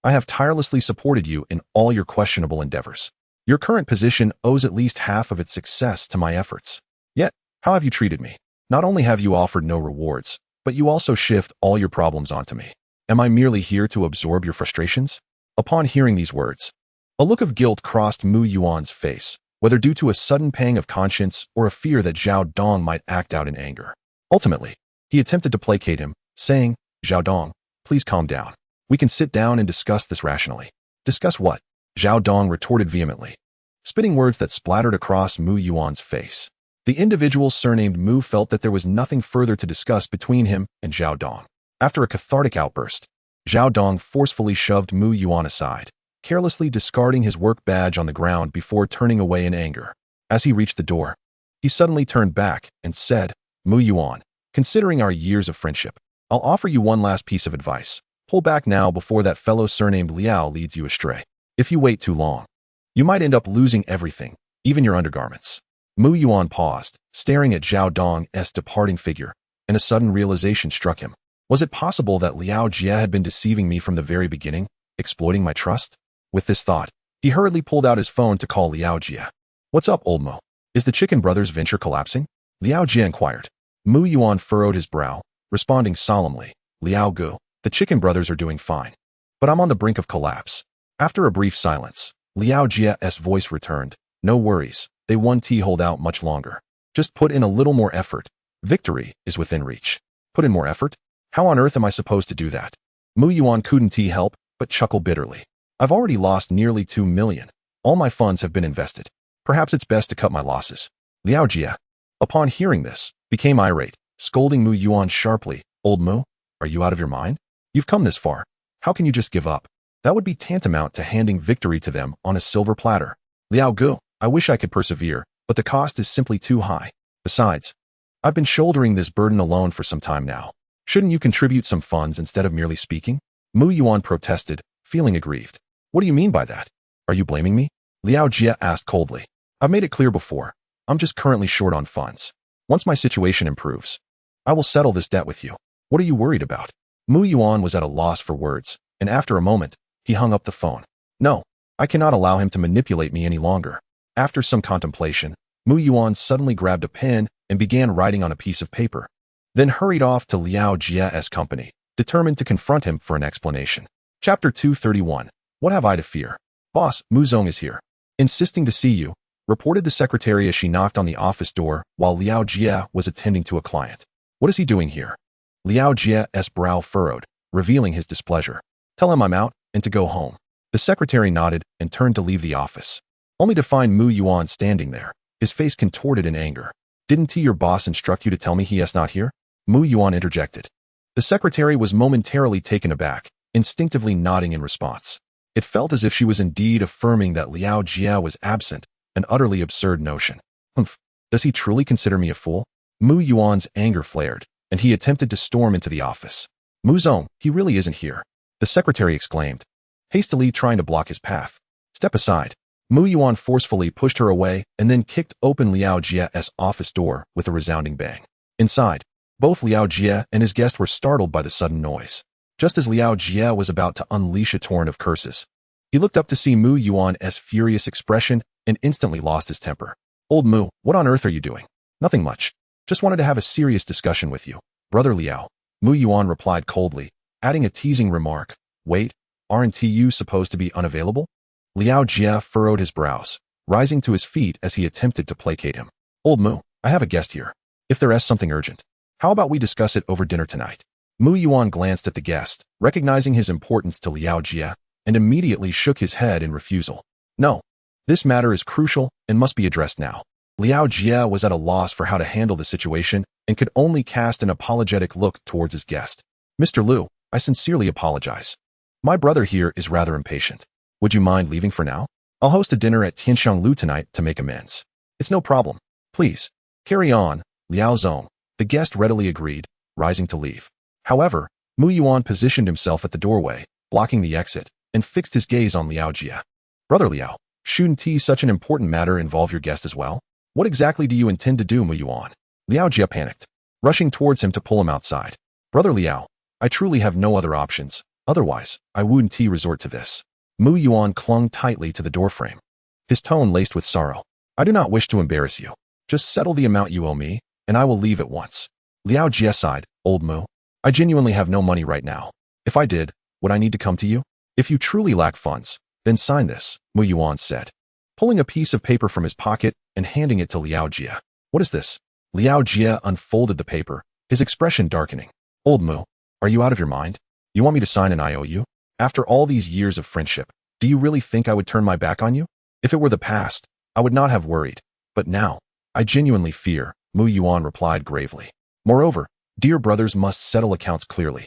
I have tirelessly supported you in all your questionable endeavors. Your current position owes at least half of its success to my efforts. Yet, how have you treated me? Not only have you offered no rewards, but you also shift all your problems onto me. Am I merely here to absorb your frustrations? Upon hearing these words, a look of guilt crossed Mu Yuan's face, whether due to a sudden pang of conscience or a fear that Zhao Dong might act out in anger. Ultimately, he attempted to placate him, saying, Zhao Dong, please calm down. We can sit down and discuss this rationally. Discuss what? Zhao Dong retorted vehemently, spitting words that splattered across Mu Yuan's face. The individual surnamed Mu felt that there was nothing further to discuss between him and Zhao Dong. After a cathartic outburst, Zhao Dong forcefully shoved Mu Yuan aside, carelessly discarding his work badge on the ground before turning away in anger. As he reached the door, he suddenly turned back and said, Mu Yuan, considering our years of friendship, I'll offer you one last piece of advice. Pull back now before that fellow surnamed Liao leads you astray. If you wait too long, you might end up losing everything, even your undergarments. Mu Yuan paused, staring at Zhao Dong's departing figure, and a sudden realization struck him. Was it possible that Liao Jie had been deceiving me from the very beginning, exploiting my trust? With this thought, he hurriedly pulled out his phone to call Liao Jie. What's up, old Mo? Is the Chicken Brothers venture collapsing? Liao Jie inquired. Mu Yuan furrowed his brow, responding solemnly, Liao Gu, the Chicken Brothers are doing fine. But I'm on the brink of collapse. After a brief silence, Liao Jie's voice returned. No worries, they won't hold out much longer. Just put in a little more effort. Victory is within reach. Put in more effort? How on earth am I supposed to do that? Mu Yuan couldn't help but chuckle bitterly. I've already lost nearly 2 million. All my funds have been invested. Perhaps it's best to cut my losses. Liao Jie, upon hearing this, became irate, scolding Mu Yuan sharply. Old Mu, are you out of your mind? You've come this far. How can you just give up? That would be tantamount to handing victory to them on a silver platter. Liao Gu, I wish I could persevere, but the cost is simply too high. Besides, I've been shouldering this burden alone for some time now. Shouldn't you contribute some funds instead of merely speaking? Mu Yuan protested, feeling aggrieved. What do you mean by that? Are you blaming me? Liao Jie asked coldly. I've made it clear before. I'm just currently short on funds. Once my situation improves, I will settle this debt with you. What are you worried about? Mu Yuan was at a loss for words, and after a moment, he hung up the phone. No, I cannot allow him to manipulate me any longer. After some contemplation, Mu Yuan suddenly grabbed a pen and began writing on a piece of paper, then hurried off to Liao Jie's company, determined to confront him for an explanation. Chapter 231. What have I to fear? Boss, Mu Zong is here. Insisting to see you, reported the secretary as she knocked on the office door while Liao Jie was attending to a client. What is he doing here? Liao Jie's brow furrowed, revealing his displeasure. Tell him I'm out and to go home. The secretary nodded and turned to leave the office, only to find Mu Yuan standing there, his face contorted in anger. Didn't your boss instruct you to tell me he is not here? Mu Yuan interjected. The secretary was momentarily taken aback, instinctively nodding in response. It felt as if she was indeed affirming that Liao Jie was absent, an utterly absurd notion. Humph, does he truly consider me a fool? Mu Yuan's anger flared, and he attempted to storm into the office. Mu Zong, he really isn't here, the secretary exclaimed, hastily trying to block his path. Step aside. Mu Yuan forcefully pushed her away and then kicked open Liao Jie's office door with a resounding bang. Inside, both Liao Jie and his guest were startled by the sudden noise. Just as Liao Jie was about to unleash a torrent of curses, he looked up to see Mu Yuan's furious expression and instantly lost his temper. Old Mu, what on earth are you doing? Nothing much. Just wanted to have a serious discussion with you. Brother Liao, Mu Yuan replied coldly, adding a teasing remark. Wait, aren't you supposed to be unavailable? Liao Jie furrowed his brows, rising to his feet as he attempted to placate him. Old Mu, I have a guest here. If there is something urgent, how about we discuss it over dinner tonight? Mu Yuan glanced at the guest, recognizing his importance to Liao Jie, and immediately shook his head in refusal. No, this matter is crucial and must be addressed now. Liao Jie was at a loss for how to handle the situation and could only cast an apologetic look towards his guest. Mr. Liu, I sincerely apologize. My brother here is rather impatient. Would you mind leaving for now? I'll host a dinner at Tianxianglu tonight to make amends. It's no problem. Please, carry on, Liao Zong. The guest readily agreed, rising to leave. However, Mu Yuan positioned himself at the doorway, blocking the exit, and fixed his gaze on Liao Jie. Brother Liao, shouldn't such an important matter involve your guest as well? What exactly do you intend to do, Mu Yuan? Liao Jie panicked, rushing towards him to pull him outside. Brother Liao, I truly have no other options, otherwise, I wouldn't resort to this. Mu Yuan clung tightly to the doorframe, his tone laced with sorrow. I do not wish to embarrass you. Just settle the amount you owe me, and I will leave at once. Liao Jie sighed, Old Mu. I genuinely have no money right now. If I did, would I need to come to you? If you truly lack funds, then sign this, Mu Yuan said, pulling a piece of paper from his pocket and handing it to Liao Jie. What is this? Liao Jie unfolded the paper, his expression darkening. Old Mu, are you out of your mind? You want me to sign an IOU? After all these years of friendship, do you really think I would turn my back on you? If it were the past, I would not have worried, but now, I genuinely fear, Mu Yuan replied gravely. Moreover, dear brothers must settle accounts clearly.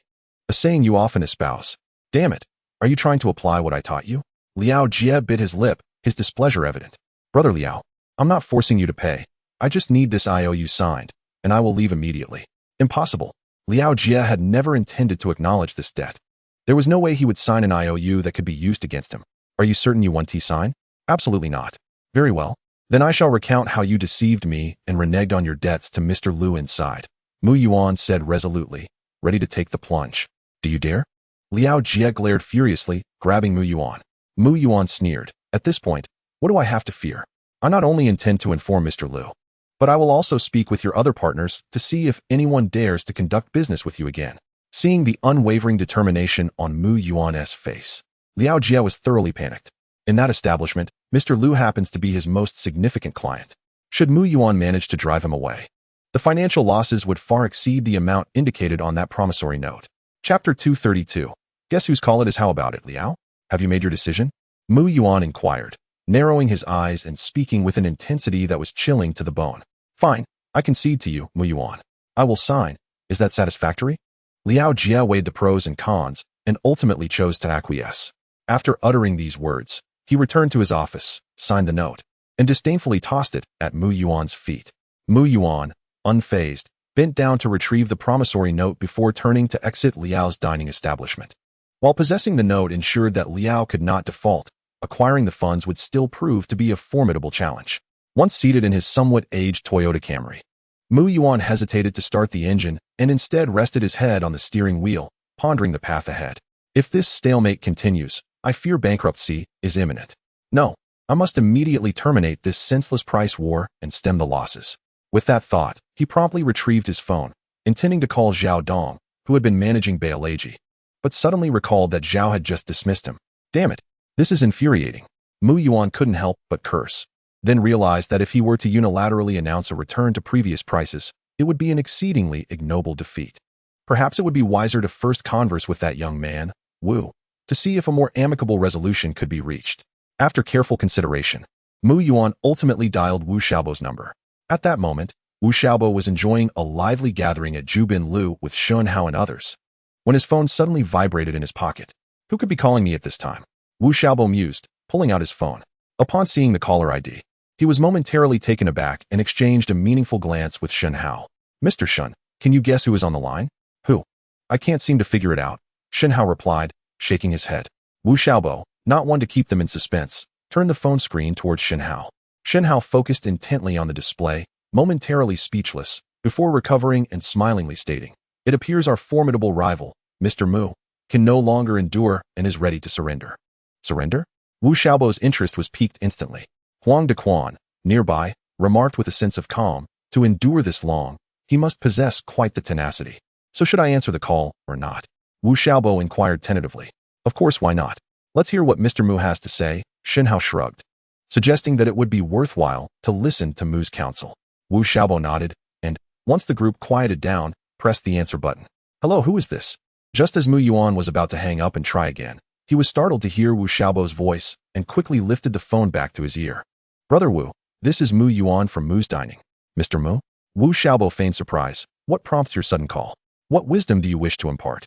A saying you often espouse. Damn it, are you trying to apply what I taught you? Liao Jie bit his lip, his displeasure evident. Brother Liao, I'm not forcing you to pay. I just need this IOU signed, and I will leave immediately. Impossible. Liao Jie had never intended to acknowledge this debt. There was no way he would sign an IOU that could be used against him. Are you certain you want to sign? Absolutely not. Very well. Then I shall recount how you deceived me and reneged on your debts to Mr. Liu inside. Mu Yuan said resolutely, ready to take the plunge. Do you dare? Liao Jie glared furiously, grabbing Mu Yuan. Mu Yuan sneered. At this point, what do I have to fear? I not only intend to inform Mr. Liu, but I will also speak with your other partners to see if anyone dares to conduct business with you again. Seeing the unwavering determination on Mu Yuan's face, Liao Jie was thoroughly panicked. In that establishment, Mr. Liu happens to be his most significant client. Should Mu Yuan manage to drive him away, the financial losses would far exceed the amount indicated on that promissory note. Chapter 232. Guess whose call it is? How about it, Liao? Have you made your decision? Mu Yuan inquired, narrowing his eyes and speaking with an intensity that was chilling to the bone. Fine, I concede to you, Mu Yuan. I will sign. Is that satisfactory? Liao Jie weighed the pros and cons and ultimately chose to acquiesce. After uttering these words, he returned to his office, signed the note, and disdainfully tossed it at Mu Yuan's feet. Mu Yuan, unfazed, bent down to retrieve the promissory note before turning to exit Liao's dining establishment. While possessing the note ensured that Liao could not default, acquiring the funds would still prove to be a formidable challenge. Once seated in his somewhat aged Toyota Camry, Mu Yuan hesitated to start the engine and instead rested his head on the steering wheel, pondering the path ahead. If this stalemate continues, I fear bankruptcy is imminent. No, I must immediately terminate this senseless price war and stem the losses. With that thought, he promptly retrieved his phone, intending to call Zhao Dong, who had been managing Baileji, but suddenly recalled that Zhao had just dismissed him. Damn it, this is infuriating. Mu Yuan couldn't help but curse, then realized that if he were to unilaterally announce a return to previous prices, it would be an exceedingly ignoble defeat. Perhaps it would be wiser to first converse with that young man, Wu, to see if a more amicable resolution could be reached. After careful consideration, Mu Yuan ultimately dialed Wu Xiaobo's number. At that moment, Wu Xiaobo was enjoying a lively gathering at Jubin Lu with Shen Hao and others, when his phone suddenly vibrated in his pocket. Who could be calling me at this time? Wu Xiaobo mused, pulling out his phone. Upon seeing the caller ID, he was momentarily taken aback and exchanged a meaningful glance with Shen Hao. Mr. Shen, can you guess who is on the line? Who? I can't seem to figure it out, Shen Hao replied, shaking his head. Wu Xiaobo, not one to keep them in suspense, turned the phone screen towards Shen Hao. Shen Hao focused intently on the display, momentarily speechless, before recovering and smilingly stating, "It appears our formidable rival, Mr. Mu, can no longer endure and is ready to surrender." Surrender? Wu Xiaobo's interest was piqued instantly. Huang Dequan, nearby, remarked with a sense of calm, to endure this long, he must possess quite the tenacity. So should I answer the call or not? Wu Xiaobo inquired tentatively. Of course, why not? Let's hear what Mr. Mu has to say, Shen Hao shrugged, suggesting that it would be worthwhile to listen to Mu's counsel. Wu Xiaobo nodded, and, once the group quieted down, pressed the answer button. Hello, who is this? Just as Mu Yuan was about to hang up and try again, he was startled to hear Wu Xiaobo's voice and quickly lifted the phone back to his ear. Brother Wu, this is Mu Yuan from Mu's Dining. Mr. Mu? Wu Xiaobo feigned surprise. What prompts your sudden call? What wisdom do you wish to impart?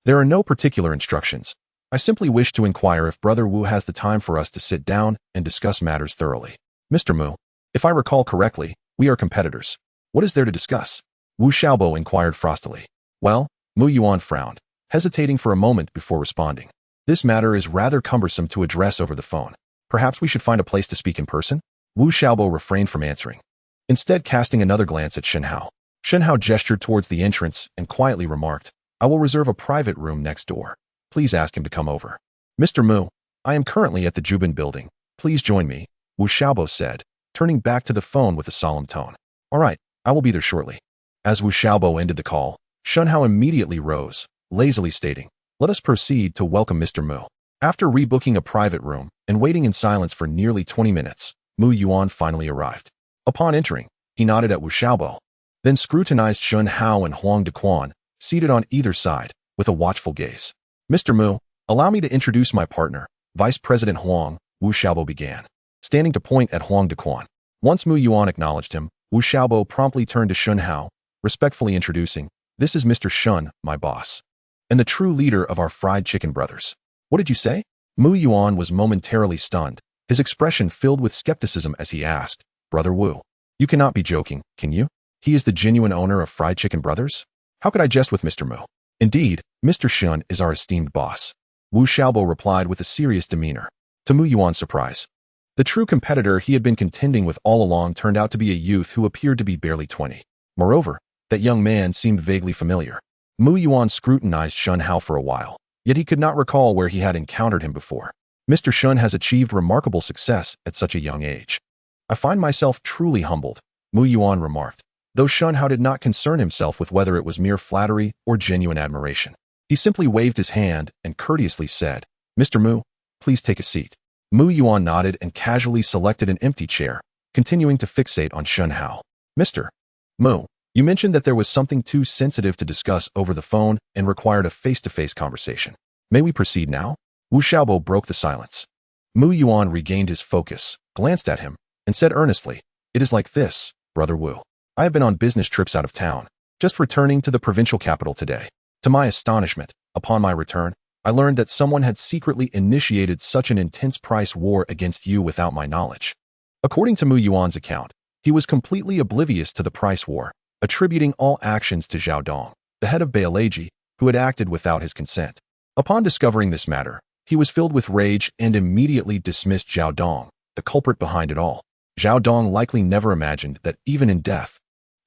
There are no particular instructions. I simply wish to inquire if Brother Wu has the time for us to sit down and discuss matters thoroughly. Mr. Mu, if I recall correctly, we are competitors. What is there to discuss? Wu Xiaobo inquired frostily. Well, Mu Yuan frowned, hesitating for a moment before responding. This matter is rather cumbersome to address over the phone. Perhaps we should find a place to speak in person? Wu Xiaobo refrained from answering, instead casting another glance at Shen Hao. Shen Hao gestured towards the entrance and quietly remarked, I will reserve a private room next door. Please ask him to come over. Mr. Mu, I am currently at the Jubin building. Please join me, Wu Xiaobo said, turning back to the phone with a solemn tone. All right, I will be there shortly. As Wu Xiaobo ended the call, Shen Hao immediately rose, lazily stating, let us proceed to welcome Mr. Mu. After rebooking a private room and waiting in silence for nearly 20 minutes, Mu Yuan finally arrived. Upon entering, he nodded at Wu Xiaobo, then scrutinized Shen Hao and Huang Dequan, seated on either side, with a watchful gaze. Mr. Mu, allow me to introduce my partner, Vice President Huang, Wu Xiaobo began, standing to point at Huang Dequan. Once Mu Yuan acknowledged him, Wu Xiaobo promptly turned to Shen Hao, respectfully introducing, this is Mr. Shen, my boss, and the true leader of our fried chicken brothers. What did you say? Mu Yuan was momentarily stunned, his expression filled with skepticism as he asked, Brother Wu, you cannot be joking, can you? He is the genuine owner of Fried Chicken Brothers? How could I jest with Mr. Mu? Indeed, Mr. Shen is our esteemed boss. Wu Xiaobo replied with a serious demeanor, to Mu Yuan's surprise. The true competitor he had been contending with all along turned out to be a youth who appeared to be barely 20. Moreover, that young man seemed vaguely familiar. Mu Yuan scrutinized Shen Hao for a while, yet he could not recall where he had encountered him before. Mr. Shen has achieved remarkable success at such a young age. I find myself truly humbled, Mu Yuan remarked, though Shen Hao did not concern himself with whether it was mere flattery or genuine admiration. He simply waved his hand and courteously said, Mr. Mu, please take a seat. Mu Yuan nodded and casually selected an empty chair, continuing to fixate on Shen Hao. Mr. Mu, you mentioned that there was something too sensitive to discuss over the phone and required a face-to-face conversation. May we proceed now? Wu Xiaobo broke the silence. Mu Yuan regained his focus, glanced at him, and said earnestly, it is like this, Brother Wu. I have been on business trips out of town, just returning to the provincial capital today. To my astonishment, upon my return, I learned that someone had secretly initiated such an intense price war against you without my knowledge. According to Mu Yuan's account, he was completely oblivious to the price war, attributing all actions to Zhao Dong, the head of Baileji, who had acted without his consent. Upon discovering this matter, he was filled with rage and immediately dismissed Zhao Dong, the culprit behind it all. Zhao Dong likely never imagined that even in death,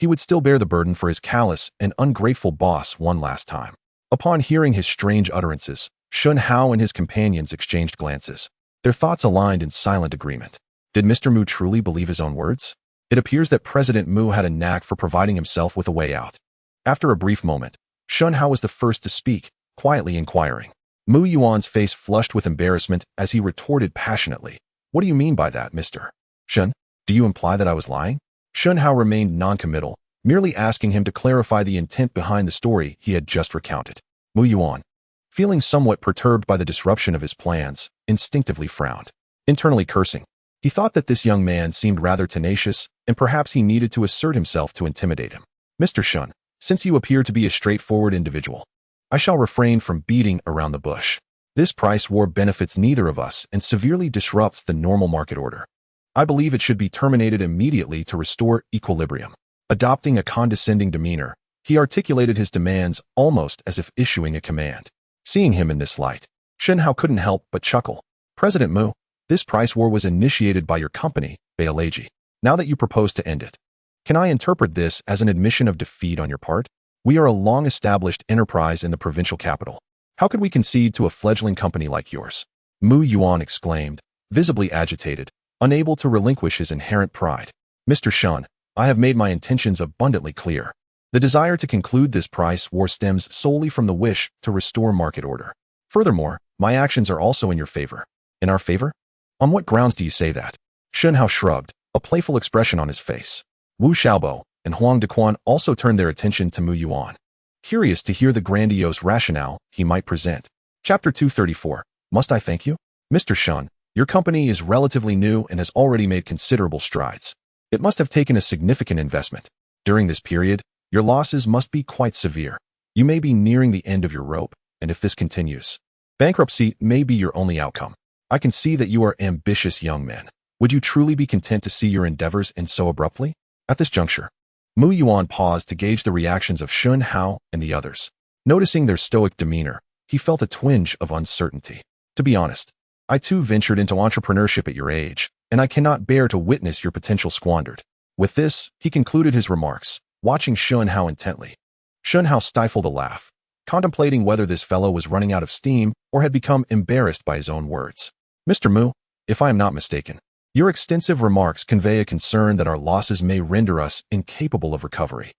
he would still bear the burden for his callous and ungrateful boss one last time. Upon hearing his strange utterances, Shen Hao and his companions exchanged glances. Their thoughts aligned in silent agreement. Did Mr. Mu truly believe his own words? It appears that President Mu had a knack for providing himself with a way out. After a brief moment, Shen Hao was the first to speak, quietly inquiring. Mu Yuan's face flushed with embarrassment as he retorted passionately. What do you mean by that, Mr. Shen? Do you imply that I was lying? Shen Hao remained noncommittal, merely asking him to clarify the intent behind the story he had just recounted. Mu Yuan, feeling somewhat perturbed by the disruption of his plans, instinctively frowned, internally cursing. He thought that this young man seemed rather tenacious, and perhaps he needed to assert himself to intimidate him. Mr. Shen, since you appear to be a straightforward individual, I shall refrain from beating around the bush. This price war benefits neither of us and severely disrupts the normal market order. I believe it should be terminated immediately to restore equilibrium. Adopting a condescending demeanor, he articulated his demands almost as if issuing a command. Seeing him in this light, Shen Hao couldn't help but chuckle. President Mu, this price war was initiated by your company, Baileji. Now that you propose to end it, can I interpret this as an admission of defeat on your part? We are a long-established enterprise in the provincial capital. How could we concede to a fledgling company like yours? Mu Yuan exclaimed, visibly agitated, unable to relinquish his inherent pride. Mr. Shen, I have made my intentions abundantly clear. The desire to conclude this price war stems solely from the wish to restore market order. Furthermore, my actions are also in your favor. In our favor? On what grounds do you say that? Shen Hao shrugged, a playful expression on his face. Wu Xiaobo and Huang Dequan also turned their attention to Mu Yuan, curious to hear the grandiose rationale he might present. Chapter 234. Must I thank you? Mr. Shen, your company is relatively new and has already made considerable strides. It must have taken a significant investment. During this period, your losses must be quite severe. You may be nearing the end of your rope, and if this continues, bankruptcy may be your only outcome. I can see that you are ambitious young men. Would you truly be content to see your endeavors end so abruptly? At this juncture, Mu Yuan paused to gauge the reactions of Shen Hao and the others. Noticing their stoic demeanor, he felt a twinge of uncertainty. To be honest, I too ventured into entrepreneurship at your age, and I cannot bear to witness your potential squandered. With this, he concluded his remarks, watching Shen Hao intently. Shen Hao stifled a laugh, contemplating whether this fellow was running out of steam or had become embarrassed by his own words. Mr. Mu, if I am not mistaken, your extensive remarks convey a concern that our losses may render us incapable of recovery,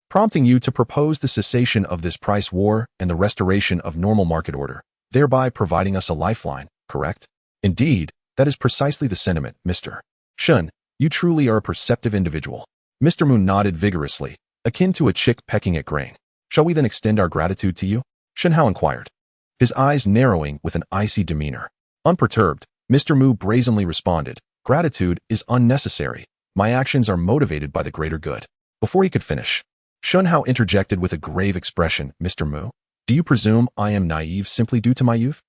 prompting you to propose the cessation of this price war and the restoration of normal market order, thereby providing us a lifeline, correct? Indeed, that is precisely the sentiment, Mr. Shen. You truly are a perceptive individual. Mr. Mu nodded vigorously, akin to a chick pecking at grain. Shall we then extend our gratitude to you? Shen Hao inquired, his eyes narrowing with an icy demeanor. Unperturbed, Mr. Mu brazenly responded, gratitude is unnecessary. My actions are motivated by the greater good. Before he could finish, Shen Hao interjected with a grave expression, Mr. Mu, do you presume I am naive simply due to my youth?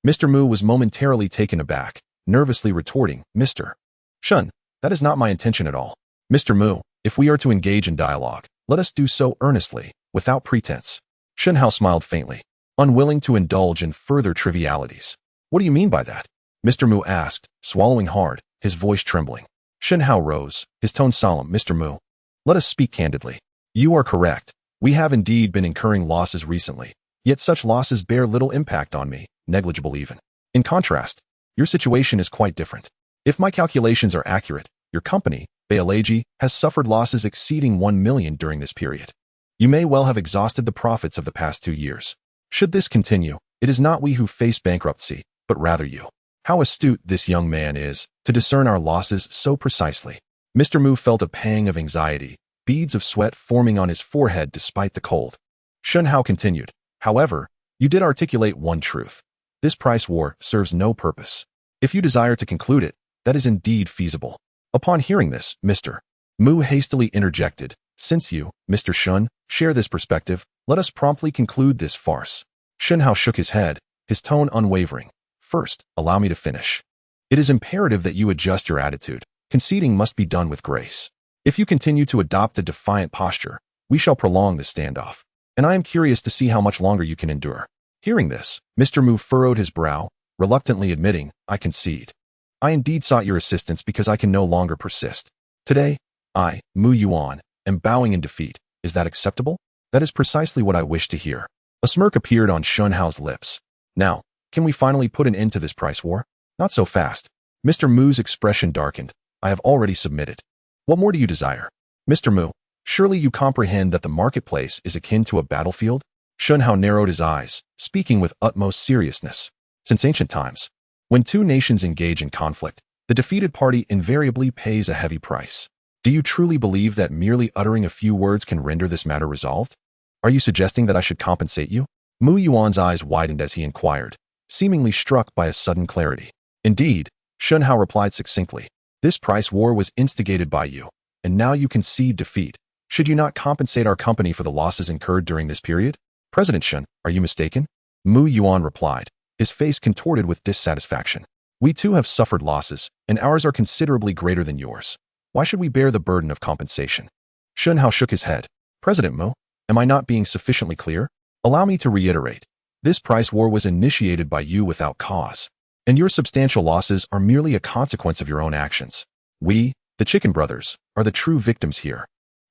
Mr. Mu was momentarily taken aback, nervously retorting, Mr. Shen, that is not my intention at all. Mr. Mu, if we are to engage in dialogue, let us do so earnestly, without pretense. Shen Hao smiled faintly, unwilling to indulge in further trivialities. What do you mean by that? Mr. Mu asked, swallowing hard, his voice trembling. Shen Hao rose, his tone solemn. Mr. Mu, let us speak candidly. You are correct. We have indeed been incurring losses recently, yet such losses bear little impact on me, negligible even. In contrast, your situation is quite different. If my calculations are accurate, your company, Baileji, has suffered losses exceeding 1 million during this period. You may well have exhausted the profits of the past 2 years. Should this continue, it is not we who face bankruptcy, but rather you. How astute this young man is to discern our losses so precisely. Mr. Mu felt a pang of anxiety, beads of sweat forming on his forehead despite the cold. Shen Hao continued, however, you did articulate one truth. This price war serves no purpose. If you desire to conclude it, that is indeed feasible. Upon hearing this, Mr. Mu hastily interjected, since you, Mr. Shen, share this perspective, let us promptly conclude this farce. Shen Hao shook his head, his tone unwavering. First, allow me to finish. It is imperative that you adjust your attitude. Conceding must be done with grace. If you continue to adopt a defiant posture, we shall prolong this standoff, and I am curious to see how much longer you can endure. Hearing this, Mr. Mu furrowed his brow, reluctantly admitting, I concede. I indeed sought your assistance because I can no longer persist. Today, I, Mu Yuan, am bowing in defeat. Is that acceptable? That is precisely what I wish to hear. A smirk appeared on Shen Hao's lips. Now, can we finally put an end to this price war? Not so fast. Mr. Mu's expression darkened. I have already submitted. What more do you desire? Mr. Mu, surely you comprehend that the marketplace is akin to a battlefield? Shen Hao narrowed his eyes, speaking with utmost seriousness. Since ancient times, when two nations engage in conflict, the defeated party invariably pays a heavy price. Do you truly believe that merely uttering a few words can render this matter resolved? Are you suggesting that I should compensate you? Mu Yuan's eyes widened as he inquired, seemingly struck by a sudden clarity. Indeed, Shen Hao replied succinctly. This price war was instigated by you, and now you concede defeat. Should you not compensate our company for the losses incurred during this period? President Shen, are you mistaken? Mu Yuan replied, his face contorted with dissatisfaction. We too have suffered losses, and ours are considerably greater than yours. Why should we bear the burden of compensation? Shen Hao shook his head. President Mu, am I not being sufficiently clear? Allow me to reiterate. This price war was initiated by you without cause, and your substantial losses are merely a consequence of your own actions. We, the Chicken Brothers, are the true victims here.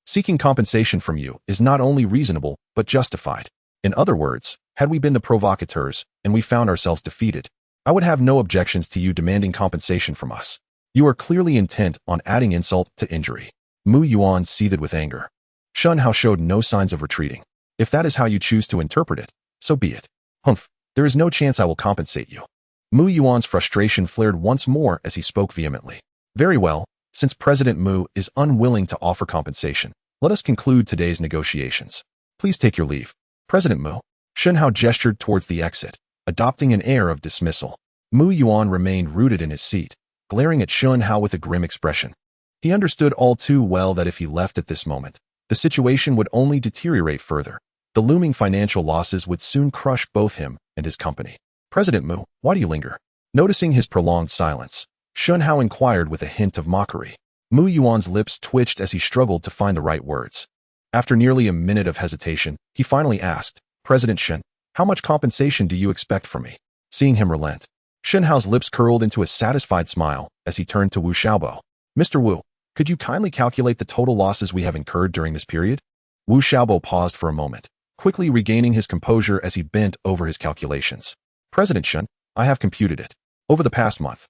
Seeking compensation from you is not only reasonable, but justified. In other words, had we been the provocateurs and we found ourselves defeated, I would have no objections to you demanding compensation from us. You are clearly intent on adding insult to injury. Mu Yuan seethed with anger. Shen Hao showed no signs of retreating. If that is how you choose to interpret it, so be it. Humph, there is no chance I will compensate you. Mu Yuan's frustration flared once more as he spoke vehemently. Very well, since President Mu is unwilling to offer compensation, let us conclude today's negotiations. Please take your leave. President Mu. Shen Hao gestured towards the exit, adopting an air of dismissal. Mu Yuan remained rooted in his seat, glaring at Shen Hao with a grim expression. He understood all too well that if he left at this moment, the situation would only deteriorate further, The looming financial losses would soon crush both him and his company. President Mu, why do you linger? Noticing his prolonged silence, Shen Hao inquired with a hint of mockery. Mu Yuan's lips twitched as he struggled to find the right words. After nearly a minute of hesitation, he finally asked, President Shen, how much compensation do you expect from me? Seeing him relent, Shen Hao's lips curled into a satisfied smile as he turned to Wu Xiaobo. Mr. Wu, could you kindly calculate the total losses we have incurred during this period? Wu Xiaobo paused for a moment, quickly regaining his composure as he bent over his calculations. President Shen, I have computed it. Over the past month,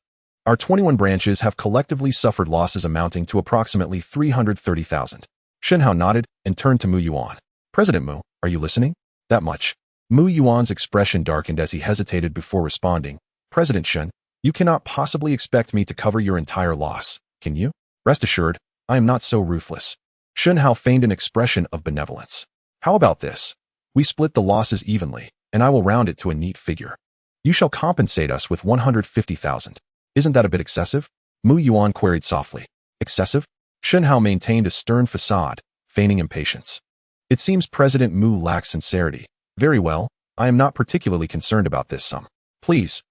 our 21 branches have collectively suffered losses amounting to approximately 330,000. Shen Hao nodded and turned to Mu Yuan. President Mu, are you listening? That much. Mu Yuan's expression darkened as he hesitated before responding. President Shen, you cannot possibly expect me to cover your entire loss, can you? Rest assured, I am not so ruthless. Shen Hao feigned an expression of benevolence. How about this? We split the losses evenly, and I will round it to a neat figure. You shall compensate us with 150,000. Isn't that a bit excessive? Mu Yuan queried softly. Excessive? Shen Hao maintained a stern facade, feigning impatience. It seems President Mu lacks sincerity. Very well, I am not particularly concerned about this sum. Please,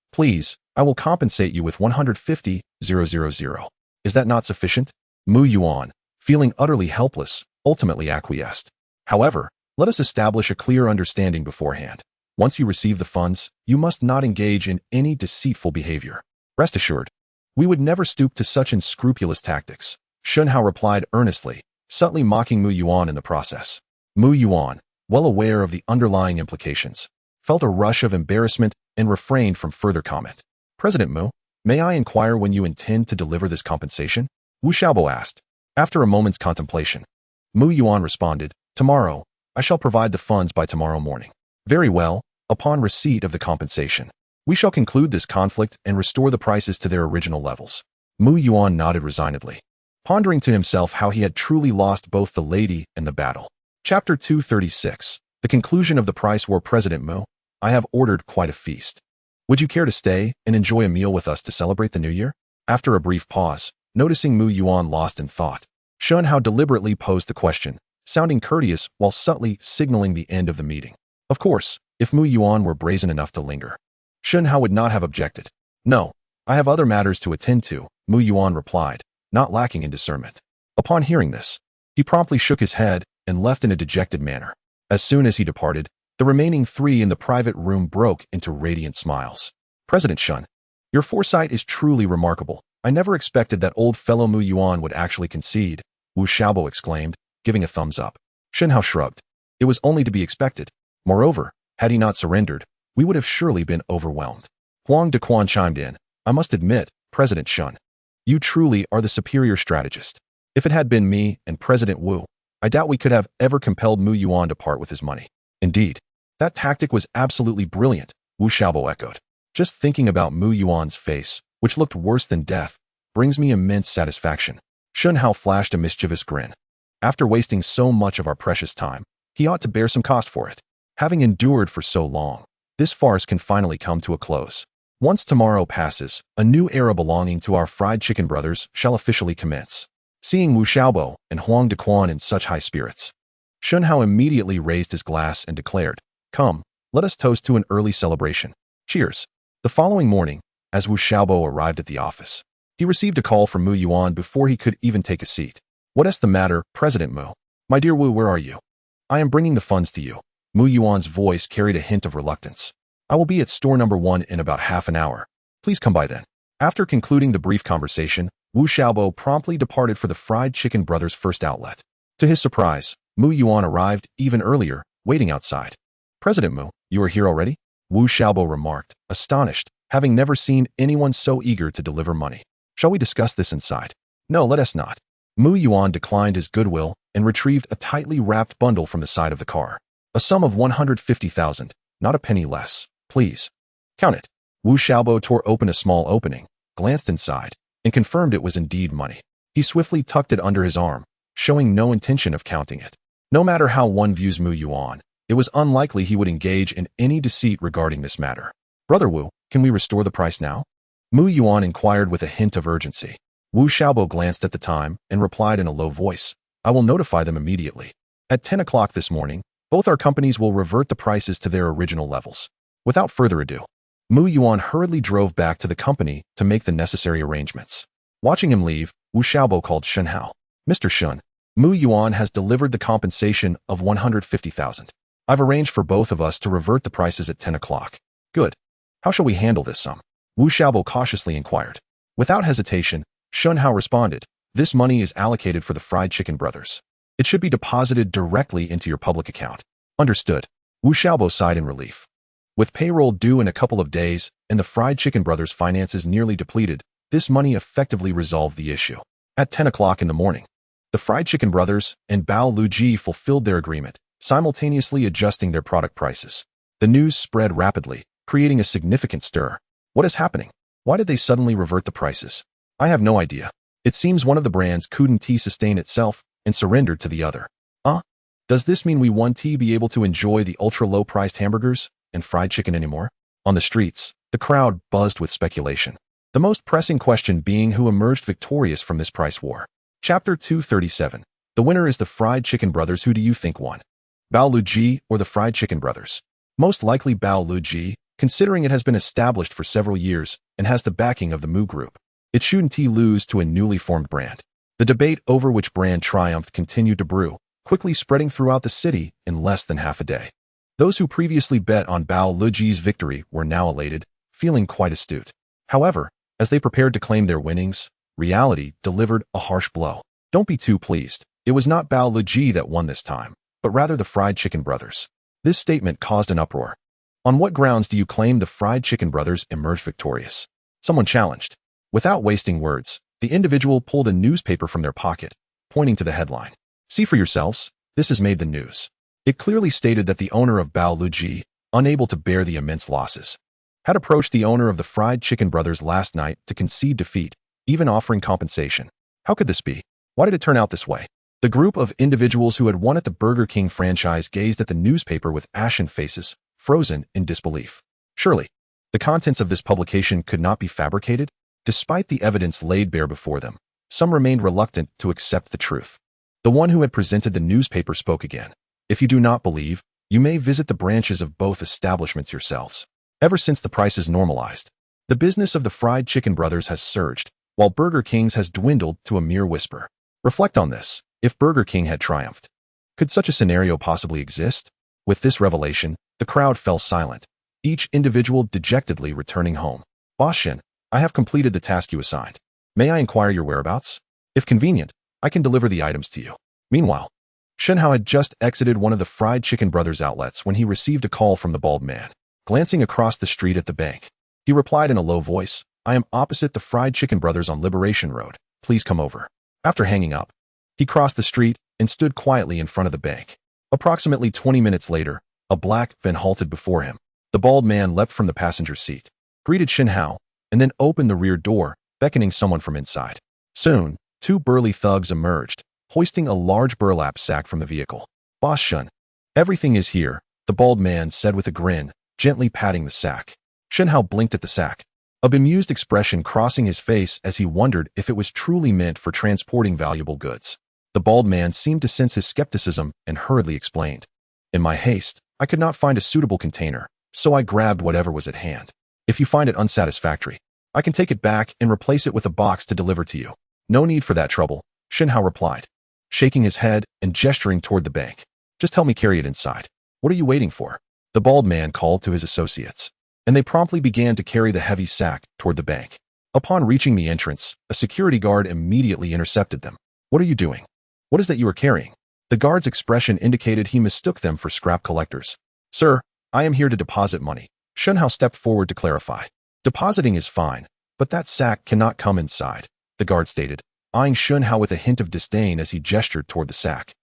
I will compensate you with 150,000. Is that not sufficient? Mu Yuan, feeling utterly helpless, ultimately acquiesced. However, let us establish a clear understanding beforehand. Once you receive the funds, you must not engage in any deceitful behavior. Rest assured, we would never stoop to such unscrupulous tactics. Shen Hao replied earnestly, subtly mocking Mu Yuan in the process. Mu Yuan, well aware of the underlying implications, felt a rush of embarrassment and refrained from further comment. President Mu, may I inquire when you intend to deliver this compensation? Wu Xiaobo asked. After a moment's contemplation, Mu Yuan responded, Tomorrow, I shall provide the funds by tomorrow morning. Very well, upon receipt of the compensation, we shall conclude this conflict and restore the prices to their original levels. Mu Yuan nodded resignedly, pondering to himself how he had truly lost both the lady and the battle. Chapter 236. The conclusion of the price war. President Mu, I have ordered quite a feast. Would you care to stay and enjoy a meal with us to celebrate the new year? After a brief pause, noticing Mu Yuan lost in thought, Shen Hao deliberately posed the question, sounding courteous while subtly signaling the end of the meeting. Of course, if Mu Yuan were brazen enough to linger, Shen Hao would not have objected. No, I have other matters to attend to, Mu Yuan replied, not lacking in discernment. Upon hearing this, he promptly shook his head and left in a dejected manner. As soon as he departed, the remaining three in the private room broke into radiant smiles. President Shen, your foresight is truly remarkable. I never expected that old fellow Mu Yuan would actually concede, Wu Xiaobo exclaimed, giving a thumbs up. Shen Hao shrugged. It was only to be expected. Moreover, had he not surrendered, we would have surely been overwhelmed. Huang Dequan chimed in. I must admit, President Shen, you truly are the superior strategist. If it had been me and President Wu, I doubt we could have ever compelled Mu Yuan to part with his money. Indeed, that tactic was absolutely brilliant, Wu Xiaobo echoed. Just thinking about Mu Yuan's face, which looked worse than death, brings me immense satisfaction. Shen Hao flashed a mischievous grin. After wasting so much of our precious time, he ought to bear some cost for it. Having endured for so long, this farce can finally come to a close. Once tomorrow passes, a new era belonging to our fried chicken brothers shall officially commence. Seeing Wu Xiaobo and Huang Dequan in such high spirits, Shen Hao immediately raised his glass and declared, Come, let us toast to an early celebration. Cheers. The following morning, as Wu Xiaobo arrived at the office, he received a call from Mu Yuan before he could even take a seat. What is the matter, President Mu? My dear Wu, where are you? I am bringing the funds to you. Mu Yuan's voice carried a hint of reluctance. I will be at store number 1 in about half an hour. Please come by then. After concluding the brief conversation, Wu Xiaobo promptly departed for the Fried Chicken Brothers' first outlet. To his surprise, Mu Yuan arrived even earlier, waiting outside. President Mu, you are here already? Wu Xiaobo remarked, astonished, having never seen anyone so eager to deliver money. Shall we discuss this inside? No, let us not. Mu Yuan declined his goodwill and retrieved a tightly wrapped bundle from the side of the car. A sum of 150,000, not a penny less. Please. Count it. Wu Xiaobo tore open a small opening, glanced inside, and confirmed it was indeed money. He swiftly tucked it under his arm, showing no intention of counting it. No matter how one views Mu Yuan, it was unlikely he would engage in any deceit regarding this matter. Brother Wu, can we restore the price now? Mu Yuan inquired with a hint of urgency. Wu Xiaobo glanced at the time and replied in a low voice, I will notify them immediately. At 10 o'clock this morning, Both our companies will revert the prices to their original levels. Without further ado, Mu Yuan hurriedly drove back to the company to make the necessary arrangements. Watching him leave, Wu Xiaobo called Shen Hao. Mr. Shen, Mu Yuan has delivered the compensation of 150,000. I've arranged for both of us to revert the prices at 10 o'clock. Good. How shall we handle this sum? Wu Xiaobo cautiously inquired. Without hesitation, Shen Hao responded, this money is allocated for the Fried Chicken Brothers. It should be deposited directly into your public account. Understood. Wu Xiaobo sighed in relief. With payroll due in a couple of days and the Fried Chicken Brothers' finances nearly depleted, this money effectively resolved the issue. At 10 o'clock in the morning, the Fried Chicken Brothers and Bao Luji fulfilled their agreement, simultaneously adjusting their product prices. The news spread rapidly, creating a significant stir. What is happening? Why did they suddenly revert the prices? I have no idea. It seems one of the brands couldn't sustain itself and surrendered to the other. Does this mean we won't be able to enjoy the ultra-low-priced hamburgers and fried chicken anymore? On the streets, the crowd buzzed with speculation. The most pressing question being who emerged victorious from this price war. Chapter 237. The winner is the Fried Chicken Brothers. Who do you think won? Bao Luji or the Fried Chicken Brothers? Most likely Bao Luji, considering it has been established for several years and has the backing of the Mu Group. It shouldn't lose to a newly formed brand. The debate over which brand triumphed continued to brew, quickly spreading throughout the city in less than half a day. Those who previously bet on Bao Luji's victory were now elated, feeling quite astute. However, as they prepared to claim their winnings, reality delivered a harsh blow. Don't be too pleased. It was not Bao Luji that won this time, but rather the Fried Chicken Brothers. This statement caused an uproar. On what grounds do you claim the Fried Chicken Brothers emerged victorious? Someone challenged. Without wasting words, the individual pulled a newspaper from their pocket, pointing to the headline. See for yourselves, this has made the news. It clearly stated that the owner of Bao Luji, unable to bear the immense losses, had approached the owner of the Fried Chicken Brothers last night to concede defeat, even offering compensation. How could this be? Why did it turn out this way? The group of individuals who had won at the Burger King franchise gazed at the newspaper with ashen faces, frozen in disbelief. Surely, the contents of this publication could not be fabricated? Despite the evidence laid bare before them, some remained reluctant to accept the truth. The one who had presented the newspaper spoke again. If you do not believe, you may visit the branches of both establishments yourselves. Ever since the prices normalized, the business of the Fried Chicken Brothers has surged, while Burger King's has dwindled to a mere whisper. Reflect on this. If Burger King had triumphed, could such a scenario possibly exist? With this revelation, the crowd fell silent, each individual dejectedly returning home. Boss Shen, I have completed the task you assigned. May I inquire your whereabouts? If convenient, I can deliver the items to you. Meanwhile, Shen Hao had just exited one of the Fried Chicken Brothers outlets when he received a call from the bald man. Glancing across the street at the bank, he replied in a low voice, I am opposite the Fried Chicken Brothers on Liberation Road. Please come over. After hanging up, he crossed the street and stood quietly in front of the bank. Approximately 20 minutes later, a black van halted before him. The bald man leapt from the passenger seat, greeted Shen Hao, and then opened the rear door, beckoning someone from inside. Soon, two burly thugs emerged, hoisting a large burlap sack from the vehicle. Boss Shen, everything is here, the bald man said with a grin, gently patting the sack. Shen Hao blinked at the sack, a bemused expression crossing his face as he wondered if it was truly meant for transporting valuable goods. The bald man seemed to sense his skepticism and hurriedly explained. In my haste, I could not find a suitable container, so I grabbed whatever was at hand. If you find it unsatisfactory, I can take it back and replace it with a box to deliver to you. No need for that trouble, Shen Hao replied, shaking his head and gesturing toward the bank. Just help me carry it inside. What are you waiting for? The bald man called to his associates, and they promptly began to carry the heavy sack toward the bank. Upon reaching the entrance, a security guard immediately intercepted them. What are you doing? What is that you are carrying? The guard's expression indicated he mistook them for scrap collectors. Sir, I am here to deposit money. Shen Hao stepped forward to clarify. Depositing is fine, but that sack cannot come inside, the guard stated, eyeing Shen Hao with a hint of disdain as he gestured toward the sack.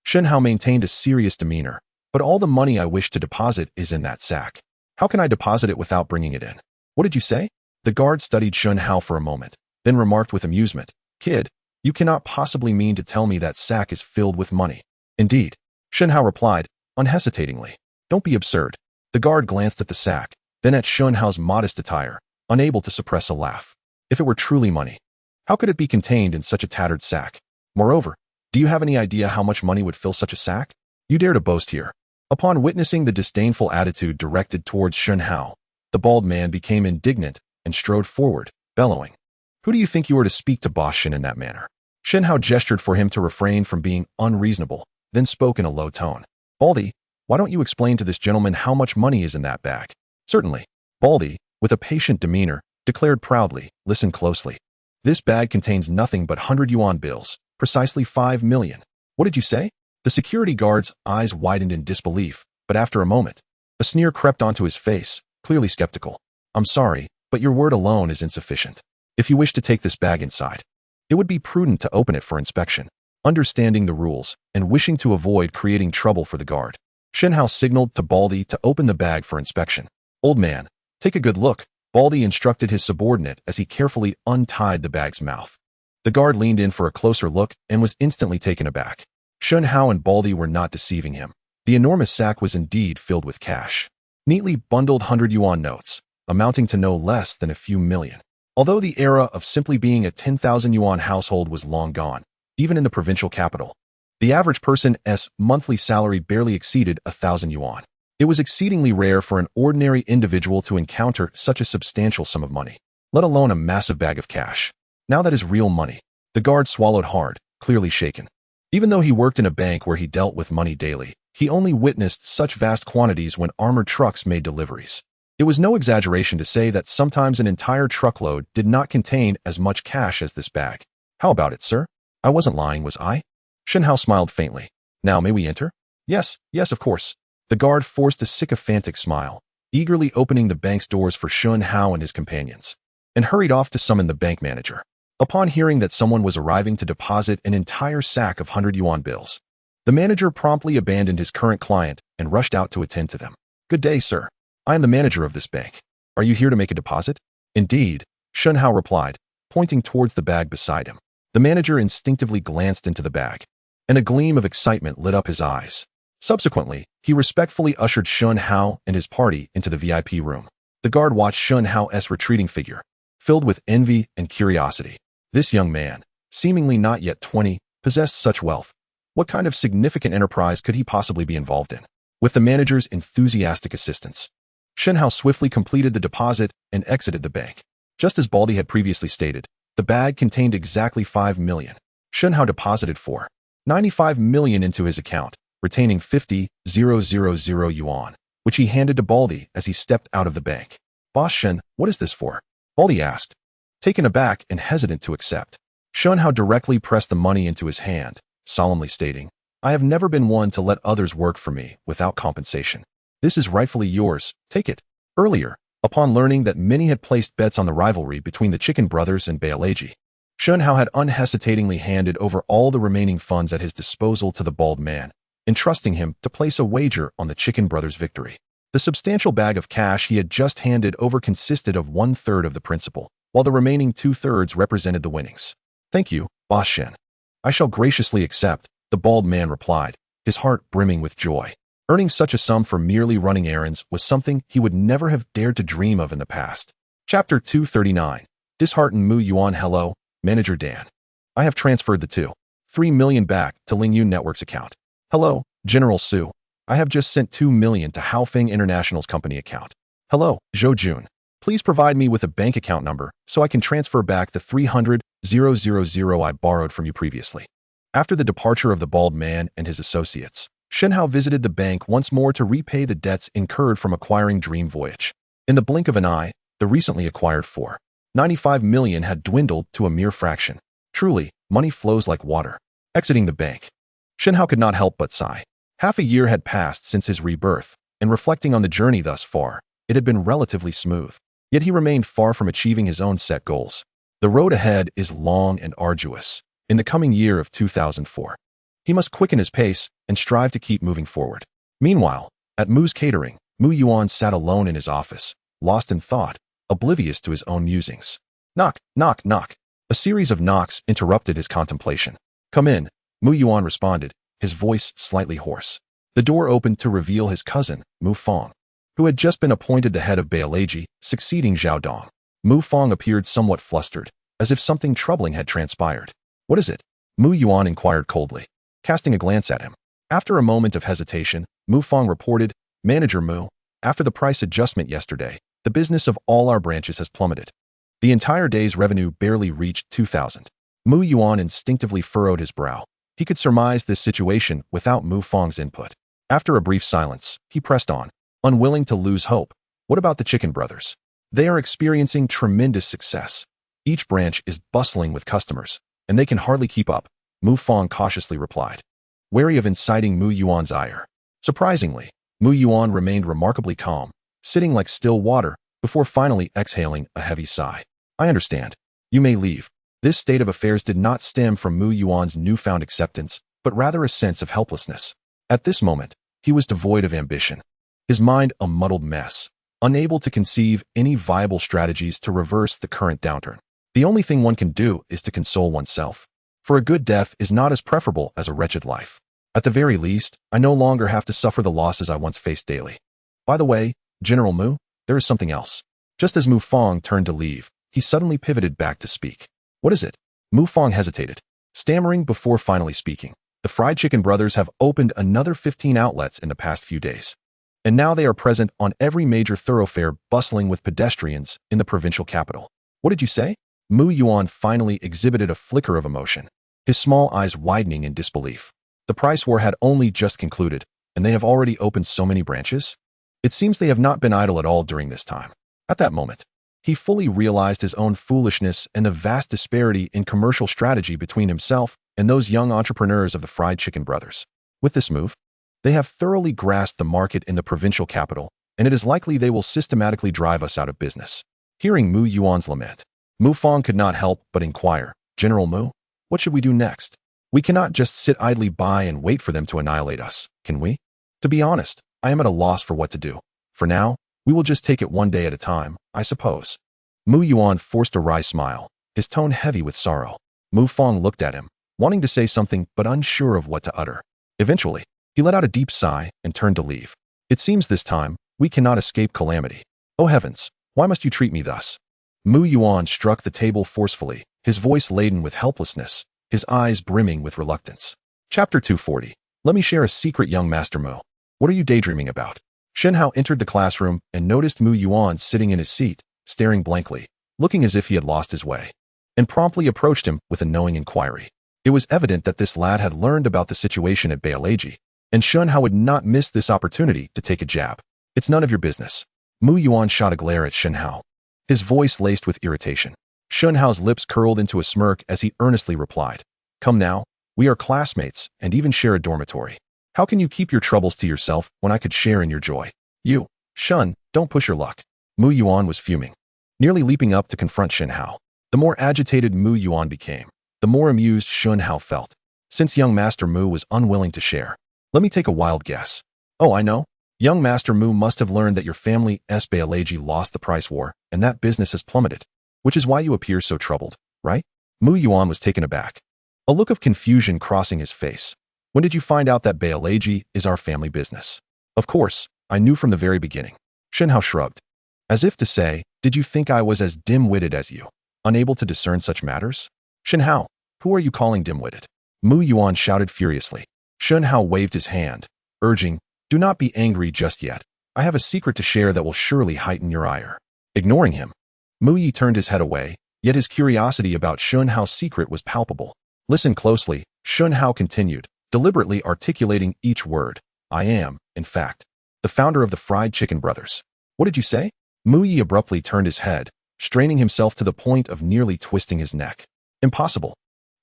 Shen Hao maintained a serious demeanor. But all the money I wish to deposit is in that sack. How can I deposit it without bringing it in? What did you say? The guard studied Shen Hao for a moment, then remarked with amusement, Kid, you cannot possibly mean to tell me that sack is filled with money. Indeed, Shen Hao replied, unhesitatingly. Don't be absurd. The guard glanced at the sack, then at Shen Hao's modest attire, unable to suppress a laugh. If it were truly money, how could it be contained in such a tattered sack? Moreover, do you have any idea how much money would fill such a sack? You dare to boast here. Upon witnessing the disdainful attitude directed towards Shen Hao, the bald man became indignant and strode forward, bellowing, "Who do you think you are to speak to Boss Shen in that manner?" Shen Hao gestured for him to refrain from being unreasonable, then spoke in a low tone. "Baldy, why don't you explain to this gentleman how much money is in that bag?" "Certainly." Baldy, with a patient demeanor, declared proudly, "Listen closely. This bag contains nothing but 100 yuan bills, precisely 5 million. What did you say?" The security guard's eyes widened in disbelief, but after a moment, a sneer crept onto his face, clearly skeptical. "I'm sorry, but your word alone is insufficient. If you wish to take this bag inside, it would be prudent to open it for inspection." Understanding the rules and wishing to avoid creating trouble for the guard, Shen Hao signaled to Baldy to open the bag for inspection. "Old man, take a good look," Baldy instructed his subordinate as he carefully untied the bag's mouth. The guard leaned in for a closer look and was instantly taken aback. Shen Hao and Baldy were not deceiving him. The enormous sack was indeed filled with cash. Neatly bundled 100 yuan notes, amounting to no less than a few million. Although the era of simply being a 10,000 yuan household was long gone, even in the provincial capital, the average person's monthly salary barely exceeded 1,000 yuan. It was exceedingly rare for an ordinary individual to encounter such a substantial sum of money, let alone a massive bag of cash. Now that is real money. The guard swallowed hard, clearly shaken. Even though he worked in a bank where he dealt with money daily, he only witnessed such vast quantities when armored trucks made deliveries. It was no exaggeration to say that sometimes an entire truckload did not contain as much cash as this bag. "How about it, sir? I wasn't lying, was I?" Shen Hao smiled faintly. "Now may we enter?" Yes, of course." The guard forced a sycophantic smile, eagerly opening the bank's doors for Shen Hao and his companions, and hurried off to summon the bank manager. Upon hearing that someone was arriving to deposit an entire sack of 100 yuan bills, the manager promptly abandoned his current client and rushed out to attend to them. "Good day, sir. I am the manager of this bank. Are you here to make a deposit?" "Indeed," Shen Hao replied, pointing towards the bag beside him. The manager instinctively glanced into the bag, and a gleam of excitement lit up his eyes. Subsequently, he respectfully ushered Shen Hao and his party into the VIP room. The guard watched Shen Hao's retreating figure, filled with envy and curiosity. This young man, seemingly not yet 20, possessed such wealth. What kind of significant enterprise could he possibly be involved in? With the manager's enthusiastic assistance, Shen Hao swiftly completed the deposit and exited the bank. Just as Baldy had previously stated, the bag contained exactly 5 million. Shen Hao deposited 4.95 million into his account, retaining 50,000 yuan, which he handed to Baldy as he stepped out of the bank. "Boss Shen, what is this for?" Baldy asked, taken aback and hesitant to accept. Shen Hao directly pressed the money into his hand, solemnly stating, "I have never been one to let others work for me without compensation. This is rightfully yours, take it." Earlier, upon learning that many had placed bets on the rivalry between the Chicken Brothers and Baileji, Shen Hao had unhesitatingly handed over all the remaining funds at his disposal to the bald man, entrusting him to place a wager on the Chicken Brothers' victory. The substantial bag of cash he had just handed over consisted of 1/3 of the principal, while the remaining 2/3 represented the winnings. "Thank you, Boss Shen. I shall graciously accept," the bald man replied, his heart brimming with joy. Earning such a sum for merely running errands was something he would never have dared to dream of in the past. Chapter 239. Disheartened Mu Yuan. "Hello, Manager Dan. I have transferred the 2.3 million back to Ling Yun Network's account." "Hello, General Su. I have just sent 2 million to Haofeng International's company account." "Hello, Zhou Jun. Please provide me with a bank account number so I can transfer back the 300,000 I borrowed from you previously." After the departure of the bald man and his associates, Shen Hao visited the bank once more to repay the debts incurred from acquiring Dream Voyage. In the blink of an eye, the recently acquired 4.95 million had dwindled to a mere fraction. Truly, money flows like water. Exiting the bank, Shen Hao could not help but sigh. Half a year had passed since his rebirth, and reflecting on the journey thus far, it had been relatively smooth. Yet he remained far from achieving his own set goals. The road ahead is long and arduous. In the coming year of 2004, he must quicken his pace and strive to keep moving forward. Meanwhile, at Mu's catering, Mu Yuan sat alone in his office, lost in thought, oblivious to his own musings. Knock, knock, knock. A series of knocks interrupted his contemplation. "Come in," Mu Yuan responded, his voice slightly hoarse. The door opened to reveal his cousin, Mu Fong, who had just been appointed the head of Baileji, succeeding Zhao Dong. Mu Fong appeared somewhat flustered, as if something troubling had transpired. "What is it?" Mu Yuan inquired coldly, casting a glance at him. After a moment of hesitation, Mu Fong reported, "Manager Mu, after the price adjustment yesterday, the business of all our branches has plummeted. The entire day's revenue barely reached 2,000. Mu Yuan instinctively furrowed his brow. He could surmise this situation without Mu Fong's input. After a brief silence, he pressed on, unwilling to lose hope. What about the Chicken Brothers? They are experiencing tremendous success. Each branch is bustling with customers, and they can hardly keep up," Mu Fong cautiously replied, wary of inciting Mu Yuan's ire. Surprisingly, Mu Yuan remained remarkably calm, sitting like still water, before finally exhaling a heavy sigh. "I understand. You may leave." This state of affairs did not stem from Mu Yuan's newfound acceptance, but rather a sense of helplessness. At this moment, he was devoid of ambition, his mind a muddled mess, unable to conceive any viable strategies to reverse the current downturn. The only thing one can do is to console oneself. For a good death is not as preferable as a wretched life. At the very least, I no longer have to suffer the losses I once faced daily. By the way, General Mu, there is something else. Just as Mu Fong turned to leave, he suddenly pivoted back to speak. "What is it?" Mu Fong hesitated, stammering before finally speaking. "The Fried Chicken Brothers have opened another 15 outlets in the past few days. And now they are present on every major thoroughfare bustling with pedestrians in the provincial capital." "What did you say?" Mu Yuan finally exhibited a flicker of emotion, his small eyes widening in disbelief. The price war had only just concluded, and they have already opened so many branches? It seems they have not been idle at all during this time. At that moment, he fully realized his own foolishness and the vast disparity in commercial strategy between himself and those young entrepreneurs of the Fried Chicken Brothers. With this move, they have thoroughly grasped the market in the provincial capital, and it is likely they will systematically drive us out of business. Hearing Mu Yuan's lament, Mu Fong could not help but inquire, "General Mu, what should we do next? We cannot just sit idly by and wait for them to annihilate us, can we? To be honest, I am at a loss for what to do. For now, we will just take it one day at a time, I suppose." Mu Yuan forced a wry smile, his tone heavy with sorrow. Mu Fong looked at him, wanting to say something but unsure of what to utter. Eventually, he let out a deep sigh and turned to leave. "It seems this time, we cannot escape calamity. Oh heavens, why must you treat me thus?" Mu Yuan struck the table forcefully, his voice laden with helplessness, his eyes brimming with reluctance. Chapter 240. Let me share a secret, young Master Mu. What are you daydreaming about? Shen Hao entered the classroom and noticed Mu Yuan sitting in his seat, staring blankly, looking as if he had lost his way, and promptly approached him with a knowing inquiry. It was evident that this lad had learned about the situation at Beileji, and Shen Hao would not miss this opportunity to take a jab. "It's none of your business." Mu Yuan shot a glare at Shen Hao, his voice laced with irritation. Shen Hao's lips curled into a smirk as he earnestly replied, "Come now, we are classmates and even share a dormitory. How can you keep your troubles to yourself when I could share in your joy? You, Shen, don't push your luck." Mu Yuan was fuming, nearly leaping up to confront Shen Hao. The more agitated Mu Yuan became, the more amused Shen Hao felt, since young Master Mu was unwilling to share. "Let me take a wild guess. Oh, I know. Young Master Mu must have learned that your family Beileji lost the price war, and that business has plummeted, which is why you appear so troubled, right?" Mu Yuan was taken aback, a look of confusion crossing his face. "When did you find out that Beileji is our family business?" "Of course, I knew from the very beginning." Shen Hao shrugged, as if to say, "Did you think I was as dim-witted as you, unable to discern such matters?" "Shen Hao, who are you calling dim-witted?" Mu Yuan shouted furiously. Shen Hao waved his hand, urging, "Do not be angry just yet. I have a secret to share that will surely heighten your ire." Ignoring him, Mu Yi turned his head away, yet his curiosity about Shen Hao's secret was palpable. "Listen closely," Shen Hao continued, deliberately articulating each word. "I am, in fact, the founder of the Fried Chicken Brothers." "What did you say?" Mu Yi abruptly turned his head, straining himself to the point of nearly twisting his neck. "Impossible.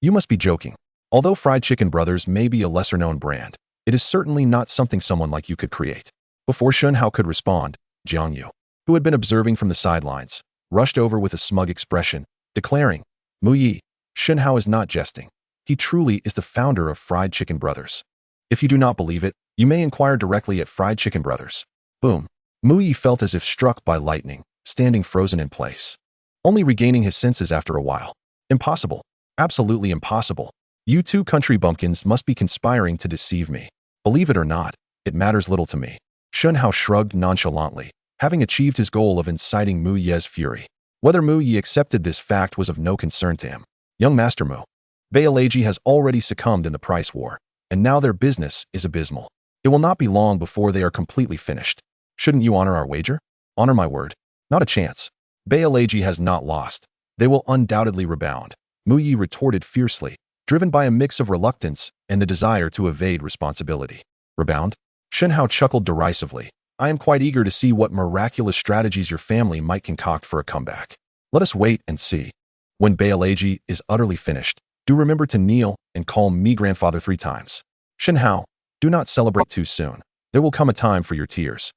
You must be joking. Although Fried Chicken Brothers may be a lesser-known brand, it is certainly not something someone like you could create." Before Shen Hao could respond, Jiang Yu, who had been observing from the sidelines, rushed over with a smug expression, declaring, "Mu Yi, Shen Hao is not jesting. He truly is the founder of Fried Chicken Brothers. If you do not believe it, you may inquire directly at Fried Chicken Brothers." Boom. Mu Yi felt as if struck by lightning, standing frozen in place, only regaining his senses after a while. "Impossible. Absolutely impossible. You two country bumpkins must be conspiring to deceive me. Believe it or not, it matters little to me." Shen Hao shrugged nonchalantly, having achieved his goal of inciting Mu Ye's fury. Whether Mu Ye accepted this fact was of no concern to him. "Young Master Mu, Beileji has already succumbed in the price war, and now their business is abysmal. It will not be long before they are completely finished. Shouldn't you honor our wager? Honor my word. Not a chance. Baileji has not lost. They will undoubtedly rebound. Mu Yi retorted fiercely, driven by a mix of reluctance and the desire to evade responsibility. Rebound? Shen Hao chuckled derisively. I am quite eager to see what miraculous strategies your family might concoct for a comeback. Let us wait and see. When Baileji is utterly finished, do remember to kneel and call me grandfather 3 times. Shen Hao, do not celebrate too soon. There will come a time for your tears.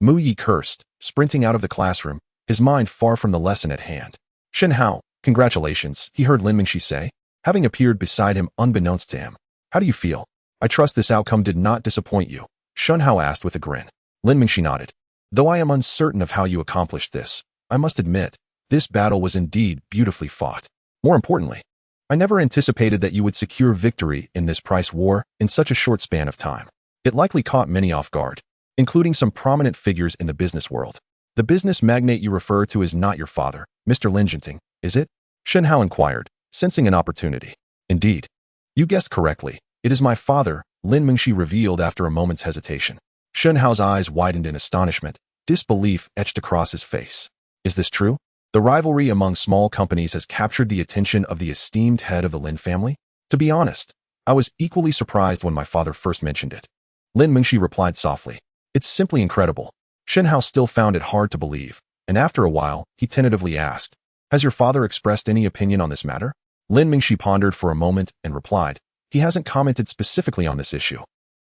Mu Yi cursed, sprinting out of the classroom, his mind far from the lesson at hand. Shen Hao, congratulations, he heard Lin Mingxi say, having appeared beside him unbeknownst to him. How do you feel? I trust this outcome did not disappoint you, Shen Hao asked with a grin. Lin Mingxi nodded. Though I am uncertain of how you accomplished this, I must admit, this battle was indeed beautifully fought. More importantly, I never anticipated that you would secure victory in this price war in such a short span of time. It likely caught many off guard, including some prominent figures in the business world. The business magnate you refer to is not your father, Mr. Lin Jinting, is it? Shen Hao inquired, sensing an opportunity. Indeed. You guessed correctly. It is my father, Lin Mingxi revealed after a moment's hesitation. Shen Hao's eyes widened in astonishment, disbelief etched across his face. Is this true? The rivalry among small companies has captured the attention of the esteemed head of the Lin family? To be honest, I was equally surprised when my father first mentioned it. Lin Mingxi replied softly. It's simply incredible. Shen Hao still found it hard to believe, and after a while, he tentatively asked, Has your father expressed any opinion on this matter? Lin Mingxi pondered for a moment and replied, He hasn't commented specifically on this issue,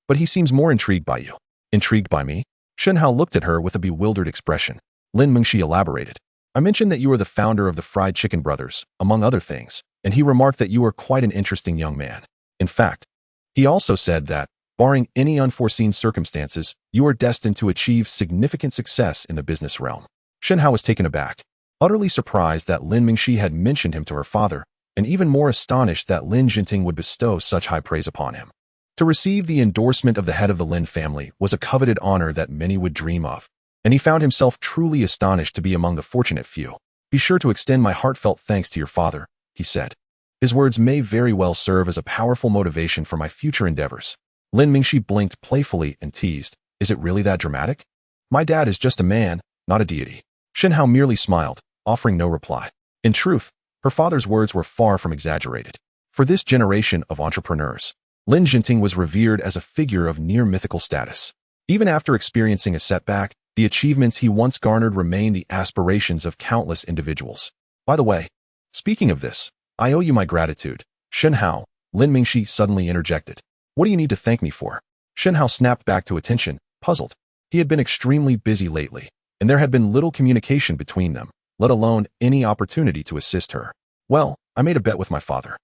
but he seems more intrigued by you. Intrigued by me? Shen Hao looked at her with a bewildered expression. Lin Mingxi elaborated. I mentioned that you are the founder of the Fried Chicken Brothers, among other things, and he remarked that you are quite an interesting young man. In fact, he also said that, barring any unforeseen circumstances, you are destined to achieve significant success in the business realm. Shen Hao was taken aback, utterly surprised that Lin Mingxi had mentioned him to her father, and even more astonished that Lin Jinting would bestow such high praise upon him. To receive the endorsement of the head of the Lin family was a coveted honor that many would dream of, and he found himself truly astonished to be among the fortunate few. Be sure to extend my heartfelt thanks to your father, he said. His words may very well serve as a powerful motivation for my future endeavors. Lin Mingxi blinked playfully and teased, Is it really that dramatic? My dad is just a man, not a deity. Shen Hao merely smiled, offering no reply. In truth, her father's words were far from exaggerated. For this generation of entrepreneurs, Lin Jinting was revered as a figure of near-mythical status. Even after experiencing a setback, the achievements he once garnered remain the aspirations of countless individuals. By the way, speaking of this, I owe you my gratitude. Shen Hao, Lin Mingxi suddenly interjected. What do you need to thank me for? Shen Hao snapped back to attention, puzzled. He had been extremely busy lately, and there had been little communication between them, let alone any opportunity to assist her. Well, I made a bet with my father.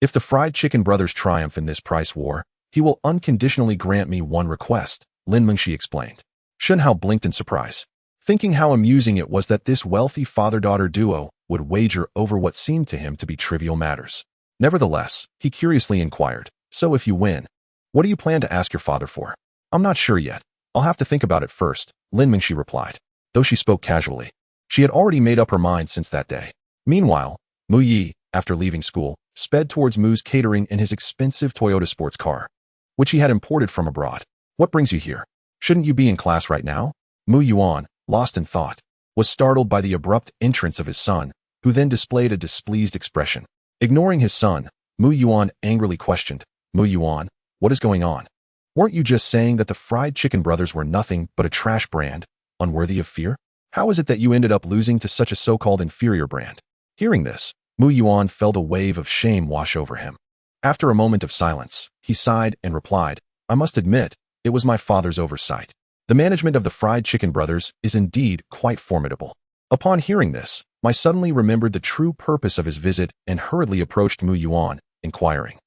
If the Fried Chicken Brothers triumph in this price war, he will unconditionally grant me one request, Lin Mingxi explained. Shen Hao blinked in surprise, thinking how amusing it was that this wealthy father-daughter duo would wager over what seemed to him to be trivial matters. Nevertheless, he curiously inquired, So if you win, what do you plan to ask your father for? I'm not sure yet. I'll have to think about it first, Lin Mingxi replied, though she spoke casually. She had already made up her mind since that day. Meanwhile, Mu Yi, after leaving school, sped towards Mu's catering in his expensive Toyota sports car, which he had imported from abroad. What brings you here? Shouldn't you be in class right now? Mu Yuan, lost in thought, was startled by the abrupt entrance of his son, who then displayed a displeased expression. Ignoring his son, Mu Yuan angrily questioned, Mu Yuan, what is going on? Weren't you just saying that the Fried Chicken Brothers were nothing but a trash brand, unworthy of fear? How is it that you ended up losing to such a so-called inferior brand? Hearing this, Mu Yuan felt a wave of shame wash over him. After a moment of silence, he sighed and replied, I must admit, it was my father's oversight. The management of the Fried Chicken Brothers is indeed quite formidable. Upon hearing this, I suddenly remembered the true purpose of his visit and hurriedly approached Mu Yuan, inquiring,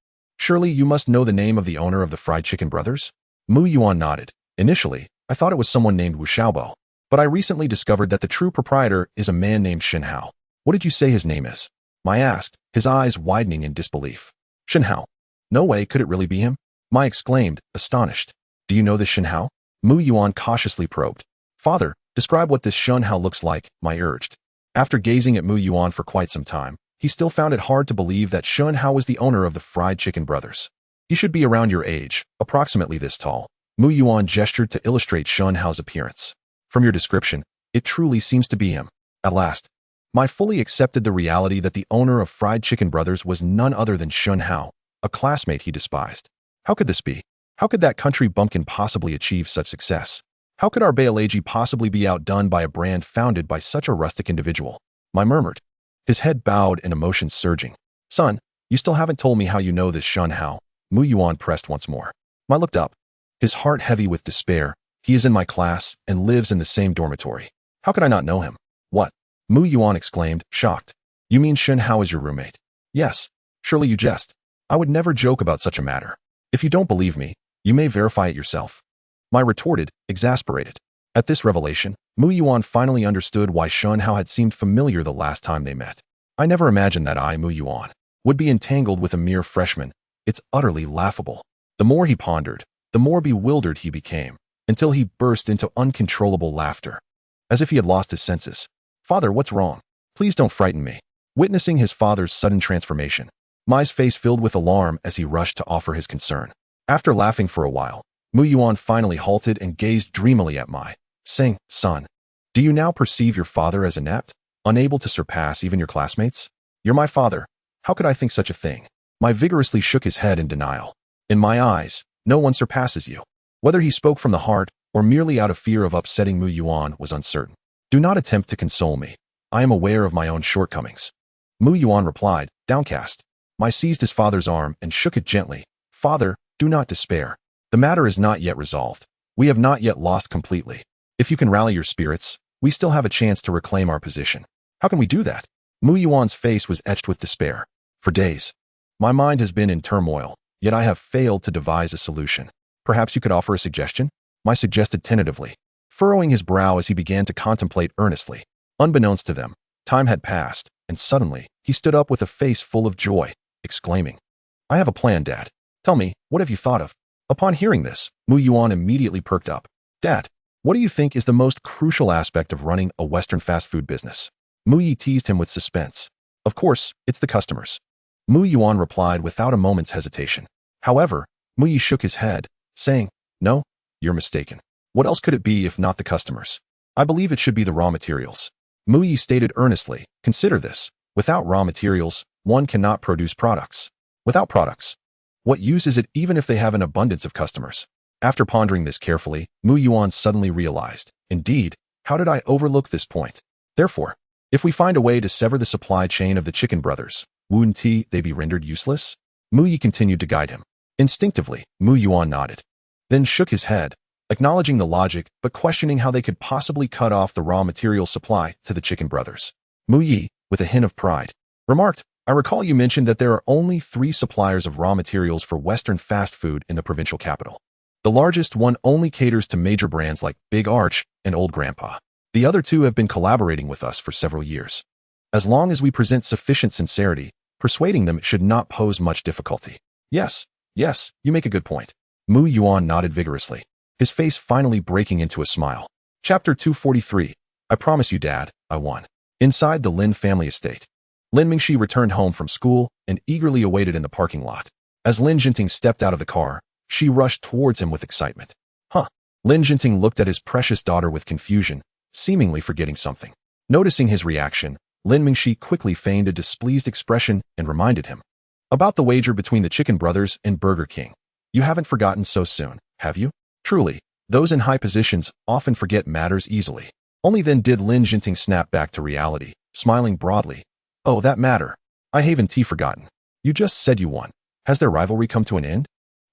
Surely you must know the name of the owner of the Fried Chicken Brothers? Mu Yuan nodded. Initially, I thought it was someone named Wu Xiaobo, but I recently discovered that the true proprietor is a man named Shen Hao. What did you say his name is? I asked, his eyes widening in disbelief. Shen Hao. No way could it really be him? I exclaimed, astonished. Do you know this Shen Hao? Mu Yuan cautiously probed. Father, describe what this Shen Hao looks like, I urged. After gazing at Mu Yuan for quite some time, he still found it hard to believe that Shen Hao was the owner of the Fried Chicken Brothers. He should be around your age, approximately this tall, Mu Yuan gestured to illustrate Shen Hao's appearance. From your description, it truly seems to be him. At last, I fully accepted the reality that the owner of Fried Chicken Brothers was none other than Shen Hao, a classmate he despised. How could this be? How could that country bumpkin possibly achieve such success? How could our Bailagi possibly be outdone by a brand founded by such a rustic individual? I murmured. His head bowed and emotions surging. Son, you still haven't told me how you know this Shen Hao. Mu Yuan pressed once more. I looked up, his heart heavy with despair. He is in my class and lives in the same dormitory. How could I not know him? What? Mu Yuan exclaimed, shocked. You mean Shen Hao is your roommate? Yes. Surely you jest. I would never joke about such a matter. If you don't believe me, you may verify it yourself. I retorted, exasperated. At this revelation, Mu Yuan finally understood why Shen Hao had seemed familiar the last time they met. I never imagined that I, Mu Yuan, would be entangled with a mere freshman. It's utterly laughable. The more he pondered, the more bewildered he became, until he burst into uncontrollable laughter, as if he had lost his senses. Father, what's wrong? Please don't frighten me. Witnessing his father's sudden transformation, Mai's face filled with alarm as he rushed to offer his concern. After laughing for a while, Mu Yuan finally halted and gazed dreamily at Mai, saying, Son, do you now perceive your father as inept, unable to surpass even your classmates? You're my father. How could I think such a thing? Mai vigorously shook his head in denial. In my eyes, no one surpasses you. Whether he spoke from the heart or merely out of fear of upsetting Mu Yuan was uncertain. Do not attempt to console me. I am aware of my own shortcomings. Mu Yuan replied, downcast. Mai seized his father's arm and shook it gently. Father, do not despair. The matter is not yet resolved. We have not yet lost completely. If you can rally your spirits, we still have a chance to reclaim our position. How can we do that? Mu Yuan's face was etched with despair. For days, my mind has been in turmoil, yet I have failed to devise a solution. Perhaps you could offer a suggestion? Mai suggested tentatively, furrowing his brow as he began to contemplate earnestly. Unbeknownst to them, time had passed, and suddenly, he stood up with a face full of joy, exclaiming, I have a plan, Dad. Tell me, what have you thought of? Upon hearing this, Mu Yuan immediately perked up. Dad, what do you think is the most crucial aspect of running a Western fast food business? Mu Yi teased him with suspense. Of course, it's the customers. Mu Yuan replied without a moment's hesitation. However, Mu Yi shook his head, saying, No, you're mistaken. What else could it be if not the customers? I believe it should be the raw materials. Mu Yi stated earnestly, consider this. Without raw materials, one cannot produce products. Without products, what use is it even if they have an abundance of customers? After pondering this carefully, Mu Yuan suddenly realized, indeed, how did I overlook this point? Therefore, if we find a way to sever the supply chain of the Chicken Brothers, wouldn't they be rendered useless? Mu Yi continued to guide him. Instinctively, Mu Yuan nodded, then shook his head, acknowledging the logic but questioning how they could possibly cut off the raw material supply to the Chicken Brothers. Mu Yi, with a hint of pride, remarked, I recall you mentioned that there are only 3 suppliers of raw materials for Western fast food in the provincial capital. The largest one only caters to major brands like Big Arch and Old Grandpa. The other 2 have been collaborating with us for several years. As long as we present sufficient sincerity, persuading them should not pose much difficulty. Yes, you make a good point. Mu Yuan nodded vigorously, his face finally breaking into a smile. Chapter 243. I promise you, Dad, I won. Inside the Lin family estate, Lin Mingxi returned home from school and eagerly awaited in the parking lot. As Lin Jinting stepped out of the car, she rushed towards him with excitement. Lin Jinting looked at his precious daughter with confusion, seemingly forgetting something. Noticing his reaction, Lin Mingxi quickly feigned a displeased expression and reminded him. About the wager between the Chicken Brothers and Burger King. You haven't forgotten so soon, have you? Truly, those in high positions often forget matters easily. Only then did Lin Jinting snap back to reality, smiling broadly. Oh, that matter. I haven't forgotten. You just said you won. Has their rivalry come to an end?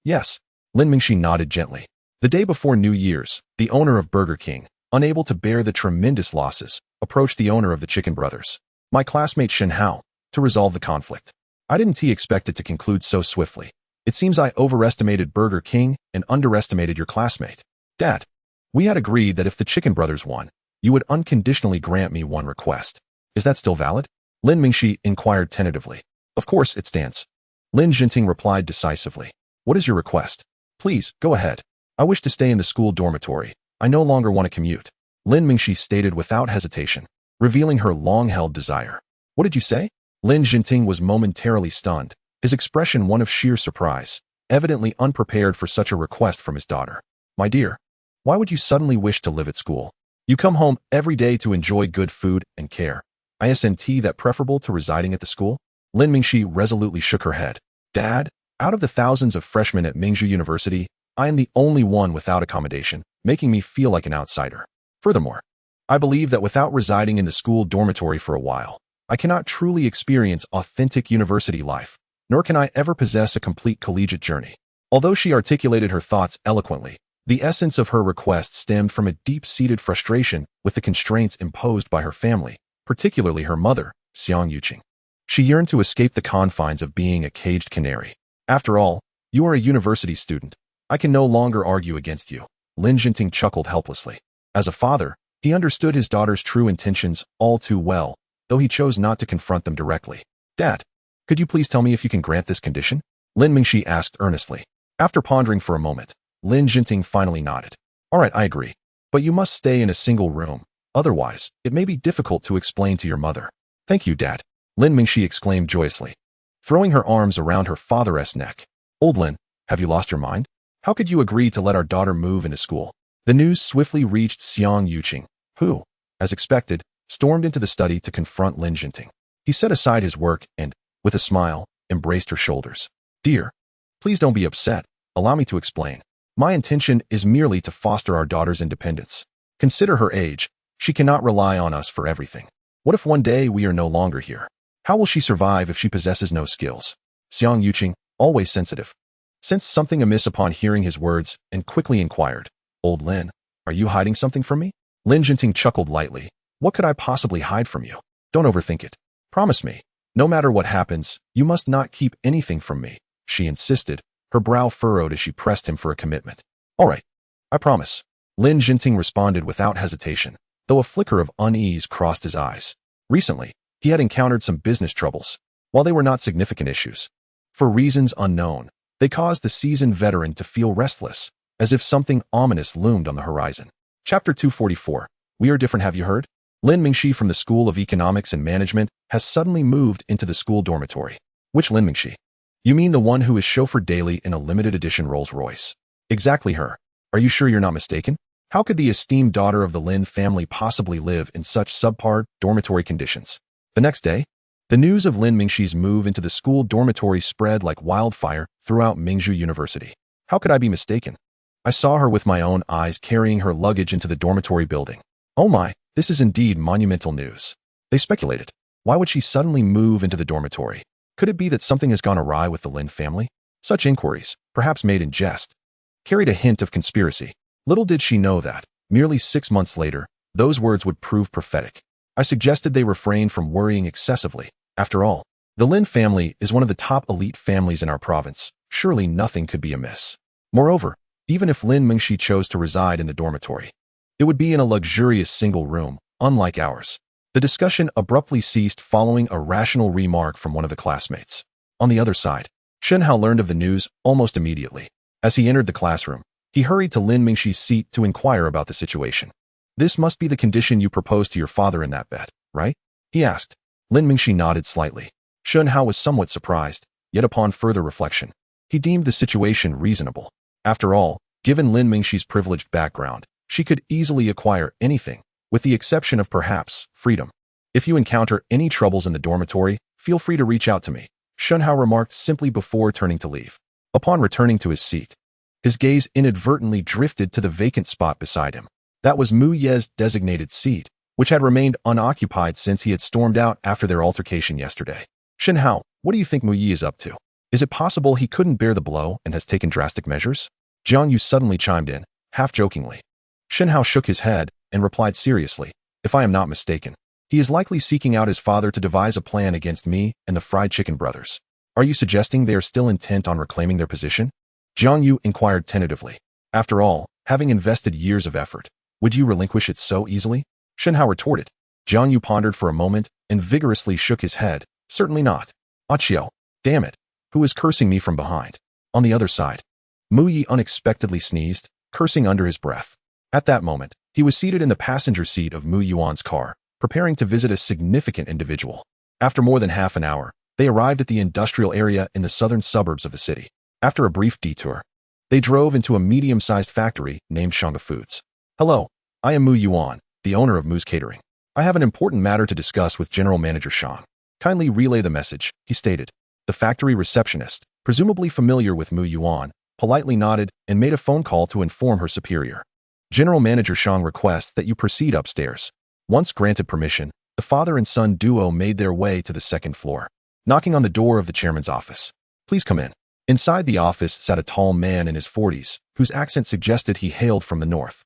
Yes. Lin Mingxi nodded gently. The day before New Year's, the owner of Burger King, unable to bear the tremendous losses, approached the owner of the Chicken Brothers, my classmate Shen Hao, to resolve the conflict. I didn't expect it to conclude so swiftly. It seems I overestimated Burger King and underestimated your classmate. Dad, we had agreed that if the Chicken Brothers won, you would unconditionally grant me one request. Is that still valid? Lin Mingxi inquired tentatively. Of course it stands. Lin Jinting replied decisively. What is your request? Please, go ahead. I wish to stay in the school dormitory. I no longer want to commute. Lin Mingxi stated without hesitation, revealing her long-held desire. What did you say? Lin Jinting was momentarily stunned, his expression one of sheer surprise, evidently unprepared for such a request from his daughter. My dear, why would you suddenly wish to live at school? You come home every day to enjoy good food and care. Isn't that preferable to residing at the school? Lin Mingxi resolutely shook her head. Dad, out of the thousands of freshmen at Mingzhu University, I am the only one without accommodation, making me feel like an outsider. Furthermore, I believe that without residing in the school dormitory for a while, I cannot truly experience authentic university life, nor can I ever possess a complete collegiate journey. Although she articulated her thoughts eloquently, the essence of her request stemmed from a deep-seated frustration with the constraints imposed by her family, particularly her mother, Xiang Yuqing. She yearned to escape the confines of being a caged canary. After all, you are a university student. I can no longer argue against you. Lin Jinting chuckled helplessly. As a father, he understood his daughter's true intentions all too well, though he chose not to confront them directly. Dad, could you please tell me if you can grant this condition? Lin Mingxi asked earnestly. After pondering for a moment, Lin Jinting finally nodded. All right, I agree. But you must stay in a single room. Otherwise, it may be difficult to explain to your mother. Thank you, Dad. Lin Mingxi exclaimed joyously, throwing her arms around her father's neck. Old Lin, have you lost your mind? How could you agree to let our daughter move into school? The news swiftly reached Xiang Yuqing, who, as expected, stormed into the study to confront Lin Jinting. He set aside his work and, with a smile, embraced her shoulders. Dear, please don't be upset. Allow me to explain. My intention is merely to foster our daughter's independence. Consider her age. She cannot rely on us for everything. What if one day we are no longer here? How will she survive if she possesses no skills? Xiang Yuqing, always sensitive, sensed something amiss upon hearing his words and quickly inquired, Old Lin, are you hiding something from me? Lin Jinting chuckled lightly. What could I possibly hide from you? Don't overthink it. Promise me, no matter what happens, you must not keep anything from me, she insisted, her brow furrowed as she pressed him for a commitment. All right, I promise. Lin Jinting responded without hesitation, though a flicker of unease crossed his eyes. Recently, he had encountered some business troubles. While they were not significant issues, for reasons unknown, they caused the seasoned veteran to feel restless, as if something ominous loomed on the horizon. Chapter 244. We are different, have you heard? Lin Mingxi from the School of Economics and Management has suddenly moved into the school dormitory. Which Lin Mingxi? You mean the one who is chauffeured daily in a limited edition Rolls-Royce? Exactly her. Are you sure you're not mistaken? How could the esteemed daughter of the Lin family possibly live in such subpar dormitory conditions? The next day, the news of Lin Mingxi's move into the school dormitory spread like wildfire throughout Mingzhu University. How could I be mistaken? I saw her with my own eyes carrying her luggage into the dormitory building. Oh my, this is indeed monumental news. They speculated. Why would she suddenly move into the dormitory? Could it be that something has gone awry with the Lin family? Such inquiries, perhaps made in jest, carried a hint of conspiracy. Little did she know that, merely 6 months later, those words would prove prophetic. I suggested they refrain from worrying excessively. After all, the Lin family is one of the top elite families in our province. Surely nothing could be amiss. Moreover, even if Lin Mingxi chose to reside in the dormitory, it would be in a luxurious single room, unlike ours. The discussion abruptly ceased following a rational remark from one of the classmates. On the other side, Shen Hao learned of the news almost immediately. As he entered the classroom, he hurried to Lin Mingxi's seat to inquire about the situation. This must be the condition you proposed to your father in that bet, right? He asked. Lin Mingxi nodded slightly. Shen Hao was somewhat surprised, yet upon further reflection, he deemed the situation reasonable. After all, given Lin Mingxi's privileged background, she could easily acquire anything, with the exception of perhaps freedom. If you encounter any troubles in the dormitory, feel free to reach out to me, Shen Hao remarked simply before turning to leave. Upon returning to his seat, his gaze inadvertently drifted to the vacant spot beside him. That was Mu Ye's designated seat, which had remained unoccupied since he had stormed out after their altercation yesterday. Shen Hao, what do you think Mu Ye is up to? Is it possible he couldn't bear the blow and has taken drastic measures? Jiang Yu suddenly chimed in, half-jokingly. Shen Hao shook his head and replied seriously, if I am not mistaken, he is likely seeking out his father to devise a plan against me and the Fried Chicken Brothers. Are you suggesting they are still intent on reclaiming their position? Jiang Yu inquired tentatively. After all, having invested years of effort, would you relinquish it so easily? Shen Hao retorted. Jiang Yu pondered for a moment and vigorously shook his head. Certainly not. Achio, damn it, who is cursing me from behind? On the other side, Mu Yi unexpectedly sneezed, cursing under his breath. At that moment, he was seated in the passenger seat of Mu Yuan's car, preparing to visit a significant individual. After more than half an hour, they arrived at the industrial area in the southern suburbs of the city. After a brief detour, They drove into a medium-sized factory named Shanga Foods. "Hello, I am Mu Yuan, the owner of Mu's Catering. I have an important matter to discuss with General Manager Shang. Kindly relay the message," he stated. The factory receptionist, presumably familiar with Mu Yuan, politely nodded and made a phone call to inform her superior. "General Manager Shang requests that you proceed upstairs." Once granted permission, the father and son duo made their way to the second floor, knocking on the door of the chairman's office. "Please come in." Inside the office sat a tall man in his 40s, whose accent suggested he hailed from the north.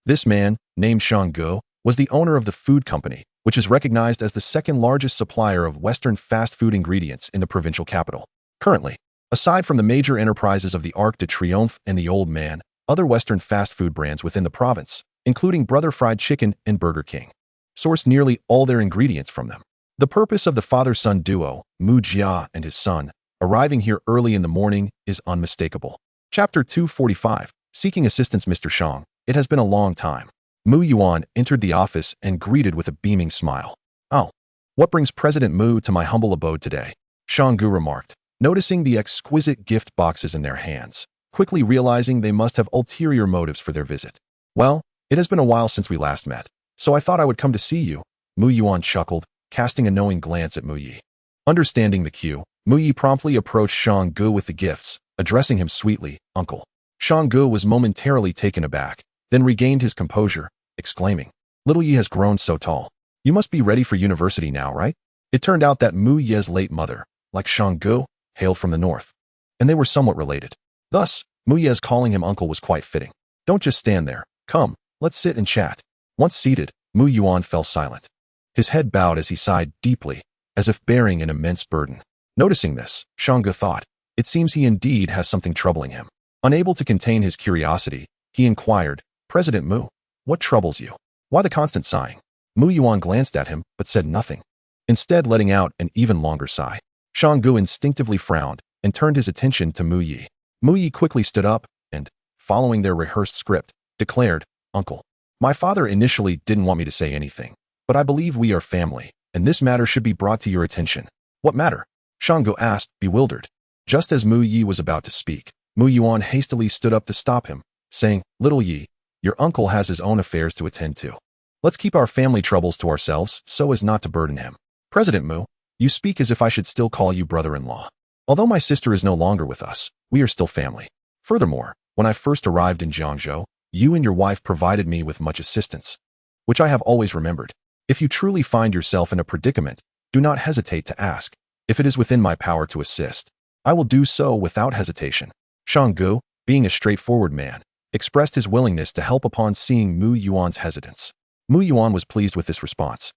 This man, named Shang Ge, was the owner of the food company, which is recognized as the second largest supplier of Western fast food ingredients in the provincial capital. Currently, aside from the major enterprises of the Arc de Triomphe and the Old Man, other Western fast food brands within the province, including Brother Fried Chicken and Burger King, source nearly all their ingredients from them. The purpose of the father-son duo, Mu Jia and his son, arriving here early in the morning is unmistakable. Chapter 245, Seeking Assistance. "Mr. Shang, it has been a long time." Mu Yuan entered the office and greeted with a beaming smile. "Oh, what brings President Mu to my humble abode today?" Shang Ge remarked, noticing the exquisite gift boxes in their hands, quickly realizing they must have ulterior motives for their visit. "Well, it has been a while since we last met, so I thought I would come to see you." Mu Yuan chuckled, casting a knowing glance at Mu Yi. Understanding the cue, Mu Yi promptly approached Shang Ge with the gifts, addressing him sweetly, "Uncle." Shang Ge was momentarily taken aback, then regained his composure, exclaiming, "Little Yi has grown so tall. You must be ready for university now, right?" It turned out that Mu Ye's late mother, like Shang Ge, hailed from the north, and they were somewhat related. Thus, Mu Ye's calling him uncle was quite fitting. "Don't just stand there. Come, let's sit and chat." Once seated, Mu Yuan fell silent. His head bowed as he sighed deeply, as if bearing an immense burden. Noticing this, Shang Ge thought, it seems he indeed has something troubling him. Unable to contain his curiosity, he inquired, "President Mu, what troubles you? Why the constant sighing?" Mu Yuan glanced at him, but said nothing, instead letting out an even longer sigh. Shang Ge instinctively frowned and turned his attention to Mu Yi. Mu Yi quickly stood up and, following their rehearsed script, declared, "Uncle, my father initially didn't want me to say anything, but I believe we are family, and this matter should be brought to your attention." "What matter?" Shang Ge asked, bewildered. Just as Mu Yi was about to speak, Mu Yuan hastily stood up to stop him, saying, "Little Yi, your uncle has his own affairs to attend to. Let's keep our family troubles to ourselves so as not to burden him." "President Mu, you speak as if I should still call you brother-in-law. Although my sister is no longer with us, we are still family. Furthermore, when I first arrived in Jiangzhou, you and your wife provided me with much assistance, which I have always remembered. If you truly find yourself in a predicament, do not hesitate to ask. If it is within my power to assist, I will do so without hesitation." Shang Ge, being a straightforward man, expressed his willingness to help upon seeing Mu Yuan's hesitance. Mu Yuan was pleased with this response,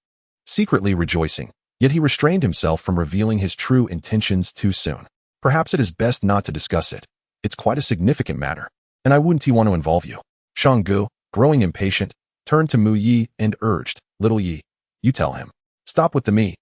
secretly rejoicing, yet he restrained himself from revealing his true intentions too soon. "Perhaps it is best not to discuss it. It's quite a significant matter, and I wouldn't want to involve you." Shang Ge, growing impatient, turned to Mu Yi and urged, "Little Yi, you tell him. Stop with the me.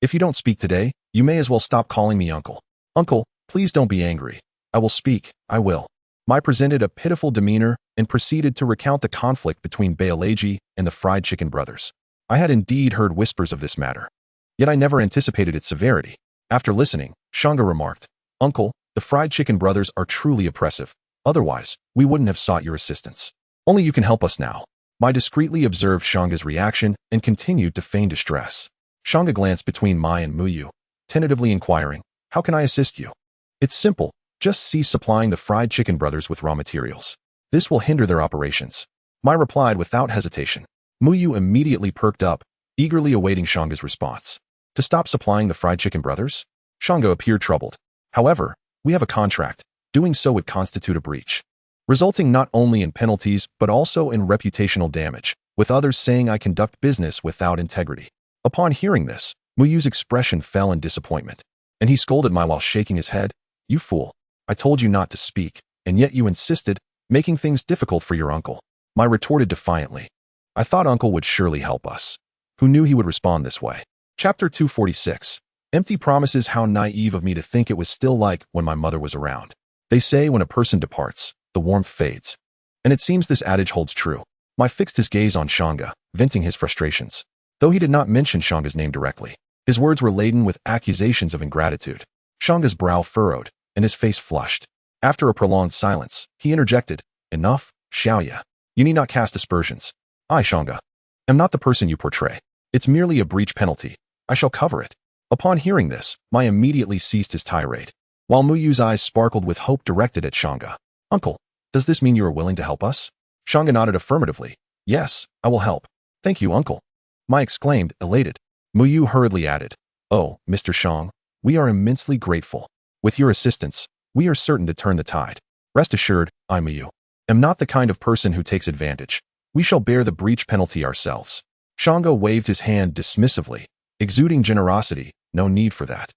If you don't speak today, you may as well stop calling me uncle." "Uncle, please don't be angry. I will speak, I will." Mai presented a pitiful demeanor and proceeded to recount the conflict between Baileji and the Fried Chicken brothers. I had indeed heard whispers of this matter, yet I never anticipated its severity. After listening, Shang Ge remarked, "Uncle, the Fried Chicken brothers are truly oppressive. Otherwise, we wouldn't have sought your assistance. Only you can help us now." Mai discreetly observed Shang Ge's reaction and continued to feign distress. Shang Ge glanced between Mai and Mu Yu, tentatively inquiring, "How can I assist you?" "It's simple. Just cease supplying the Fried Chicken brothers with raw materials. This will hinder their operations." Mai replied without hesitation. Mu Yu immediately perked up, eagerly awaiting Shang Ge's response. "To stop supplying the Fried Chicken brothers?" Shang Ge appeared troubled. "However, we have a contract. Doing so would constitute a breach, resulting not only in penalties but also in reputational damage, with others saying I conduct business without integrity." Upon hearing this, Mu Yu's expression fell in disappointment, and he scolded Mai while shaking his head. "You fool. I told you not to speak, and yet you insisted, making things difficult for your uncle." Mai retorted defiantly, "I thought uncle would surely help us." Who knew he would respond this way? Chapter 246. Empty promises. How naive of me to think it was still like when my mother was around. They say when a person departs, the warmth fades. And it seems this adage holds true. Mai fixed his gaze on Shang Ge, venting his frustrations. Though he did not mention Shang Ge's name directly, his words were laden with accusations of ingratitude. Shang Ge's brow furrowed, and his face flushed. After a prolonged silence, he interjected, "Enough, Xiaoya. You need not cast aspersions. I, Shanga, am not the person you portray. It's merely a breach penalty. I shall cover it." Upon hearing this, Mai immediately ceased his tirade, while Muyu's eyes sparkled with hope directed at Shanga. "Uncle, does this mean you are willing to help us?" Shanga nodded affirmatively. "Yes, I will help." "Thank you, uncle," Mai exclaimed, elated. Muyu hurriedly added, "Oh, Mr. Shang, we are immensely grateful. With your assistance, we are certain to turn the tide. Rest assured, I, Muyu, am not the kind of person who takes advantage. We shall bear the breach penalty ourselves." Shanga waved his hand dismissively, exuding generosity. "No need for that.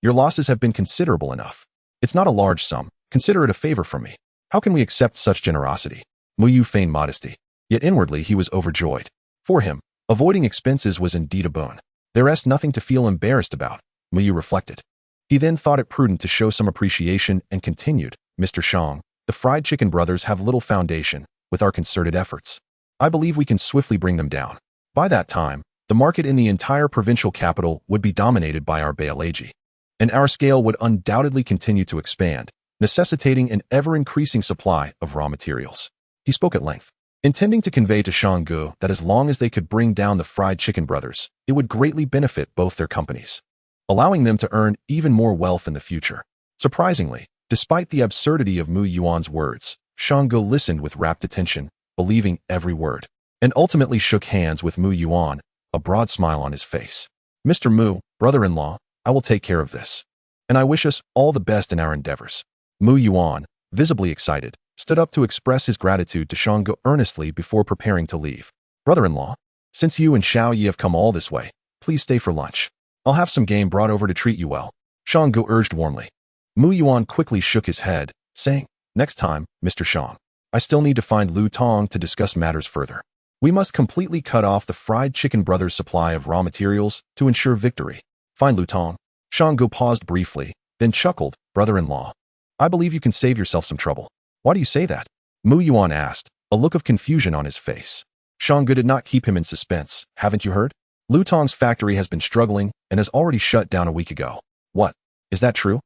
Your losses have been considerable enough. It's not a large sum. Consider it a favor from me. How can we accept such generosity?" Muyu feigned modesty, yet inwardly he was overjoyed. For him, avoiding expenses was indeed a boon. There is nothing to feel embarrassed about, Muyu reflected. He then thought it prudent to show some appreciation and continued, "Mr. Shang, the Fried Chicken Brothers have little foundation. With our concerted efforts, I believe we can swiftly bring them down. By that time, the market in the entire provincial capital would be dominated by our Baileji, and our scale would undoubtedly continue to expand, necessitating an ever-increasing supply of raw materials." He spoke at length, intending to convey to Shanggu that as long as they could bring down the Fried Chicken Brothers, it would greatly benefit both their companies, allowing them to earn even more wealth in the future. Surprisingly, despite the absurdity of Mu Yuan's words, Shanggu listened with rapt attention, believing every word, and ultimately shook hands with Mu Yuan, a broad smile on his face. "Mr. Mu, brother-in-law, I will take care of this, and I wish us all the best in our endeavors." Mu Yuan, visibly excited, stood up to express his gratitude to Shanggu earnestly before preparing to leave. "Brother-in-law, since you and Xiao Yi have come all this way, please stay for lunch. I'll have some game brought over to treat you well," Shanggu urged warmly. Mu Yuan quickly shook his head, saying, "Next time, Mr. Shang. I still need to find Lu Tong to discuss matters further. We must completely cut off the Fried Chicken Brothers' supply of raw materials to ensure victory." "Fine, Lu Tong." Shanggu paused briefly, then chuckled, "Brother-in-law, I believe you can save yourself some trouble." "Why do you say that?" Mu Yuan asked, a look of confusion on his face. Shanggu did not keep him in suspense. "Haven't you heard? Lu Tong's factory has been struggling and has already shut down a week ago." "What? Is that true?"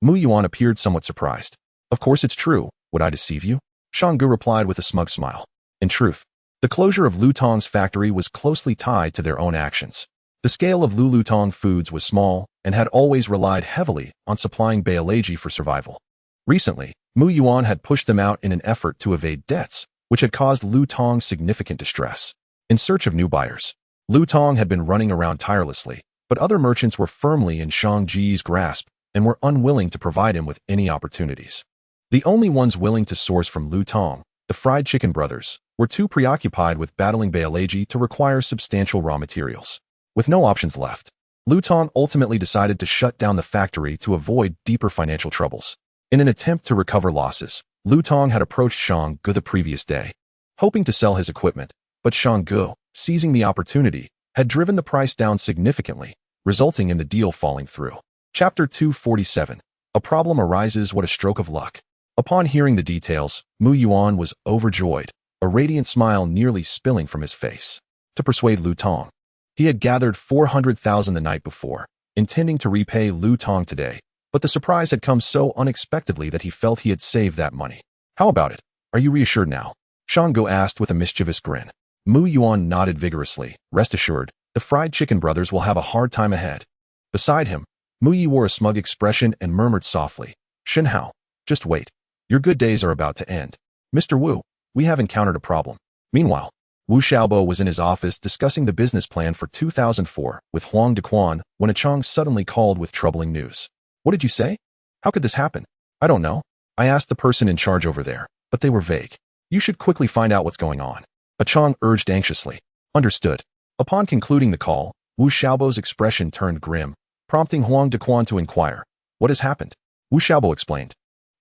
Mu Yuan appeared somewhat surprised. "Of course it's true. Would I deceive you?" Shanggu replied with a smug smile. In truth, the closure of Lu Tong's factory was closely tied to their own actions. The scale of Lu Tong Foods was small and had always relied heavily on supplying Baileji for survival. Recently, Mu Yuan had pushed them out in an effort to evade debts, which had caused Lu Tong significant distress. In search of new buyers, Lu Tong had been running around tirelessly, but other merchants were firmly in Shang Ji's grasp and were unwilling to provide him with any opportunities. The only ones willing to source from Lu Tong, the Fried Chicken Brothers, were too preoccupied with battling Baileji to require substantial raw materials. With no options left, Lu Tong ultimately decided to shut down the factory to avoid deeper financial troubles. In an attempt to recover losses, Lu Tong had approached Shanggu the previous day, hoping to sell his equipment, but Shanggu, seizing the opportunity, had driven the price down significantly, resulting in the deal falling through. Chapter 247. A problem arises. What a stroke of luck. Upon hearing the details, Mu Yuan was overjoyed, a radiant smile nearly spilling from his face. To persuade Lu Tong, he had gathered 400,000 the night before, intending to repay Lu Tong today, but the surprise had come so unexpectedly that he felt he had saved that money. "How about it? Are you reassured now?" Shanggu asked with a mischievous grin. Mu Yuan nodded vigorously. "Rest assured, the Fried Chicken Brothers will have a hard time ahead." Beside him, Mu Yi wore a smug expression and murmured softly, "Shen Hao, just wait. Your good days are about to end. Mr. Wu, we have encountered a problem." Meanwhile, Wu Xiaobo was in his office discussing the business plan for 2004 with Huang Dequan when Achong suddenly called with troubling news. "What did you say? How could this happen?" "I don't know. I asked the person in charge over there, but they were vague. You should quickly find out what's going on," Achong urged anxiously. "Understood." Upon concluding the call, Wu Xiaobo's expression turned grim, prompting Huang Dequan to inquire, "What has happened?" Wu Xiaobo explained.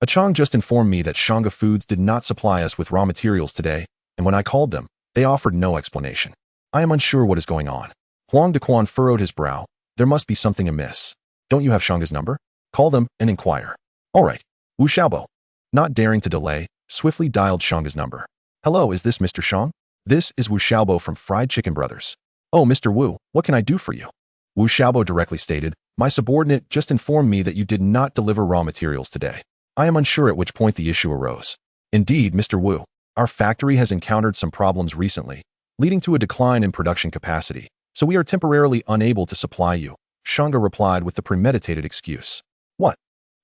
"Achong just informed me that Shanga Foods did not supply us with raw materials today, and when I called them, they offered no explanation. I am unsure what is going on." Huang Dequan furrowed his brow. "There must be something amiss. Don't you have Shanga's number? Call them and inquire." "All right." Wu Xiaobo, not daring to delay, swiftly dialed Shanga's number. "Hello, is this Mr. Shang? This is Wu Xiaobo from Fried Chicken Brothers." "Oh, Mr. Wu, what can I do for you?" Wu Xiaobo directly stated, "My subordinate just informed me that you did not deliver raw materials today. I am unsure at which point the issue arose. Indeed, Mr. Wu, our factory has encountered some problems recently, leading to a decline in production capacity, so we are temporarily unable to supply you, Shanga replied with the premeditated excuse. What?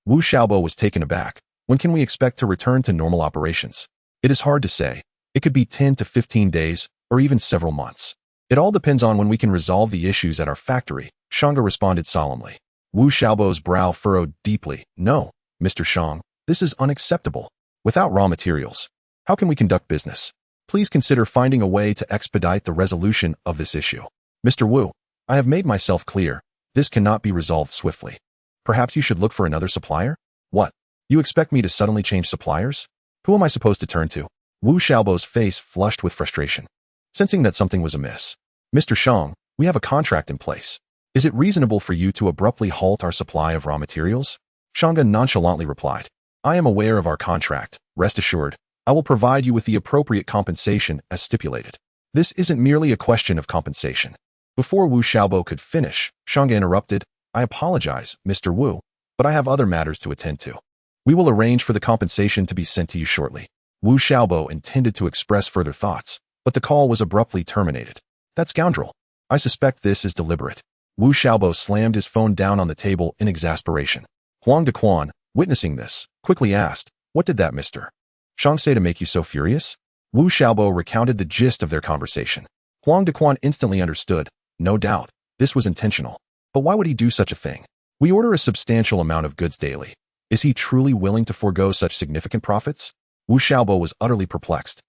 Wu Xiaobo was taken aback. When can we expect to return to normal operations? It is hard to say. It could be 10 to 15 days, or even several months. It all depends on when we can resolve the issues at our factory, Shanga responded solemnly. Wu Xiaobo's brow furrowed deeply. No, Mr. Shang, this is unacceptable. Without raw materials, how can we conduct business? Please consider finding a way to expedite the resolution of this issue. Mr. Wu, I have made myself clear. This cannot be resolved swiftly. Perhaps you should look for another supplier? What? You expect me to suddenly change suppliers? Who am I supposed to turn to? Wu Xiaobo's face flushed with frustration, sensing that something was amiss. Mr. Shang, we have a contract in place. Is it reasonable for you to abruptly halt our supply of raw materials? Shanga nonchalantly replied. I am aware of our contract. Rest assured, I will provide you with the appropriate compensation as stipulated. This isn't merely a question of compensation. Before Wu Xiaobo could finish, Shanga interrupted. I apologize, Mr. Wu, but I have other matters to attend to. We will arrange for the compensation to be sent to you shortly. Wu Xiaobo intended to express further thoughts, but the call was abruptly terminated. That scoundrel. I suspect this is deliberate. Wu Xiaobo slammed his phone down on the table in exasperation. Huang Dequan, witnessing this, quickly asked, What did that Mr. Shang say to make you so furious? Wu Xiaobo recounted the gist of their conversation. Huang Dequan instantly understood. No doubt, this was intentional. But why would he do such a thing? We order a substantial amount of goods daily. Is he truly willing to forego such significant profits? Wu Xiaobo was utterly perplexed.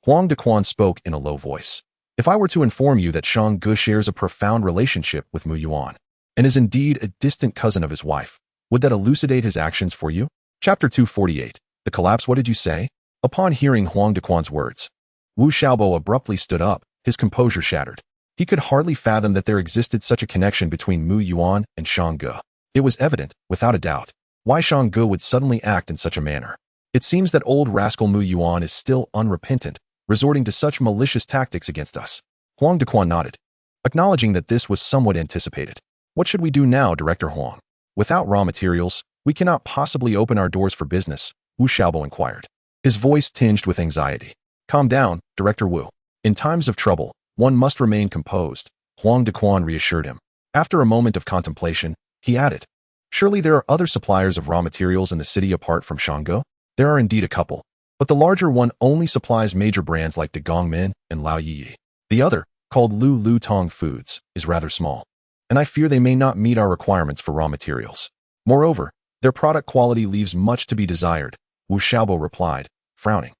Huang Dequan spoke in a low voice. If I were to inform you that Shang Ge shares a profound relationship with Mu Yuan, and is indeed a distant cousin of his wife, would that elucidate his actions for you? Chapter 248. The collapse. What did you say? Upon hearing Huang Dequan's words, Wu Xiaobo abruptly stood up, his composure shattered. He could hardly fathom that there existed such a connection between Mu Yuan and Shang Ge. It was evident, without a doubt, why Shang Ge would suddenly act in such a manner. It seems that old rascal Mu Yuan is still unrepentant, resorting to such malicious tactics against us. Huang Dequan nodded, acknowledging that this was somewhat anticipated. What should we do now, Director Huang? Without raw materials, we cannot possibly open our doors for business, Wu Xiaobo inquired, his voice tinged with anxiety. Calm down, Director Wu. In times of trouble, one must remain composed, Huang Dequan reassured him. After a moment of contemplation, he added, Surely there are other suppliers of raw materials in the city apart from Shang Ge? There are indeed a couple, but the larger one only supplies major brands like De Gongmin and Lao Yiyi. The other, called Lu Tong Foods, is rather small, and I fear they may not meet our requirements for raw materials. Moreover, their product quality leaves much to be desired, Wu Xiaobo replied, frowning.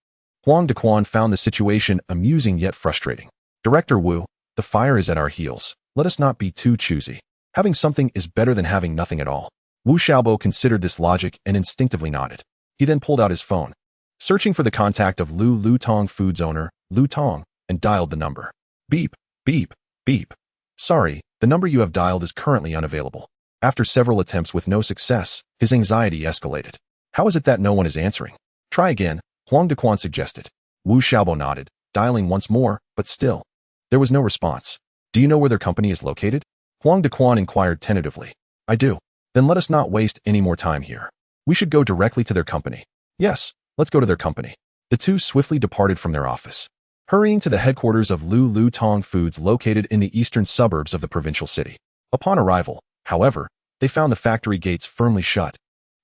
Huang Dequan found the situation amusing yet frustrating. Director Wu, the fire is at our heels. Let us not be too choosy. Having something is better than having nothing at all. Wu Xiaobo considered this logic and instinctively nodded. He then pulled out his phone, searching for the contact of Lu Tong Foods owner, Lu Tong, and dialed the number. Beep, beep, beep. Sorry, the number you have dialed is currently unavailable. After several attempts with no success, his anxiety escalated. How is it that no one is answering? Try again, Huang Dequan suggested. Wu Xiaobo nodded, dialing once more, but still. There was no response. Do you know where their company is located? Huang Dequan inquired tentatively. I do. Then let us not waste any more time here. We should go directly to their company. Yes, let's go to their company. The two swiftly departed from their office, hurrying to the headquarters of Lu Tong Foods located in the eastern suburbs of the provincial city. Upon arrival, however, they found the factory gates firmly shut,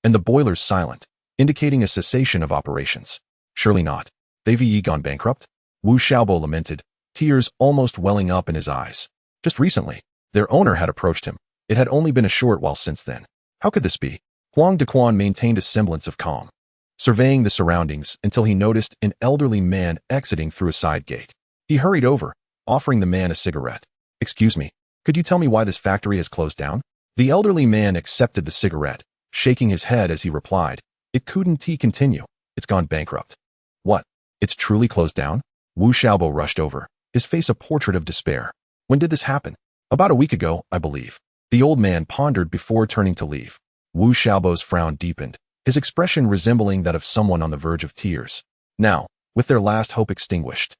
and the boilers silent, indicating a cessation of operations. Surely not. They've gone bankrupt? Wu Xiaobo lamented, tears almost welling up in his eyes. Just recently, their owner had approached him. It had only been a short while since then. How could this be? Huang Dequan maintained a semblance of calm, surveying the surroundings until he noticed an elderly man exiting through a side gate. He hurried over, offering the man a cigarette. Excuse me, could you tell me why this factory has closed down? The elderly man accepted the cigarette, shaking his head as he replied, It couldn't continue. It's gone bankrupt. What? It's truly closed down? Wu Xiaobo rushed over, his face a portrait of despair. When did this happen? About a week ago, I believe. The old man pondered before turning to leave. Wu Xiaobo's frown deepened, his expression resembling that of someone on the verge of tears. Now, with their last hope extinguished,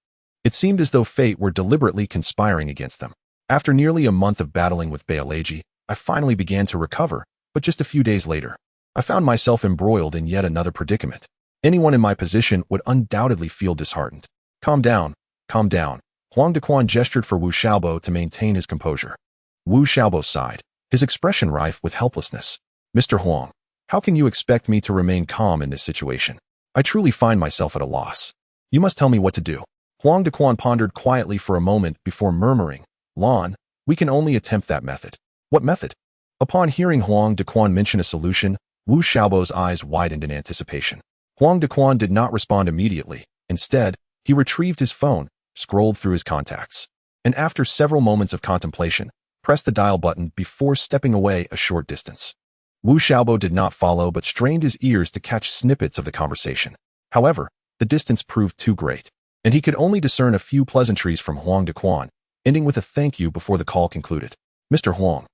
it seemed as though fate were deliberately conspiring against them. After nearly a month of battling with Beileji, I finally began to recover, but just a few days later, I found myself embroiled in yet another predicament. Anyone in my position would undoubtedly feel disheartened. Calm down, calm down. Huang Dequan gestured for Wu Xiaobo to maintain his composure. Wu Xiaobo sighed, his expression rife with helplessness. Mr. Huang, how can you expect me to remain calm in this situation? I truly find myself at a loss. You must tell me what to do. Huang Dequan pondered quietly for a moment before murmuring, Lan, we can only attempt that method. What method? Upon hearing Huang Dequan mention a solution, Wu Xiaobo's eyes widened in anticipation. Huang Dequan did not respond immediately. Instead, he retrieved his phone, scrolled through his contacts, and after several moments of contemplation, pressed the dial button before stepping away a short distance. Wu Xiaobo did not follow but strained his ears to catch snippets of the conversation. However, the distance proved too great, and he could only discern a few pleasantries from Huang Dequan, ending with a thank you before the call concluded. Mr. Huang,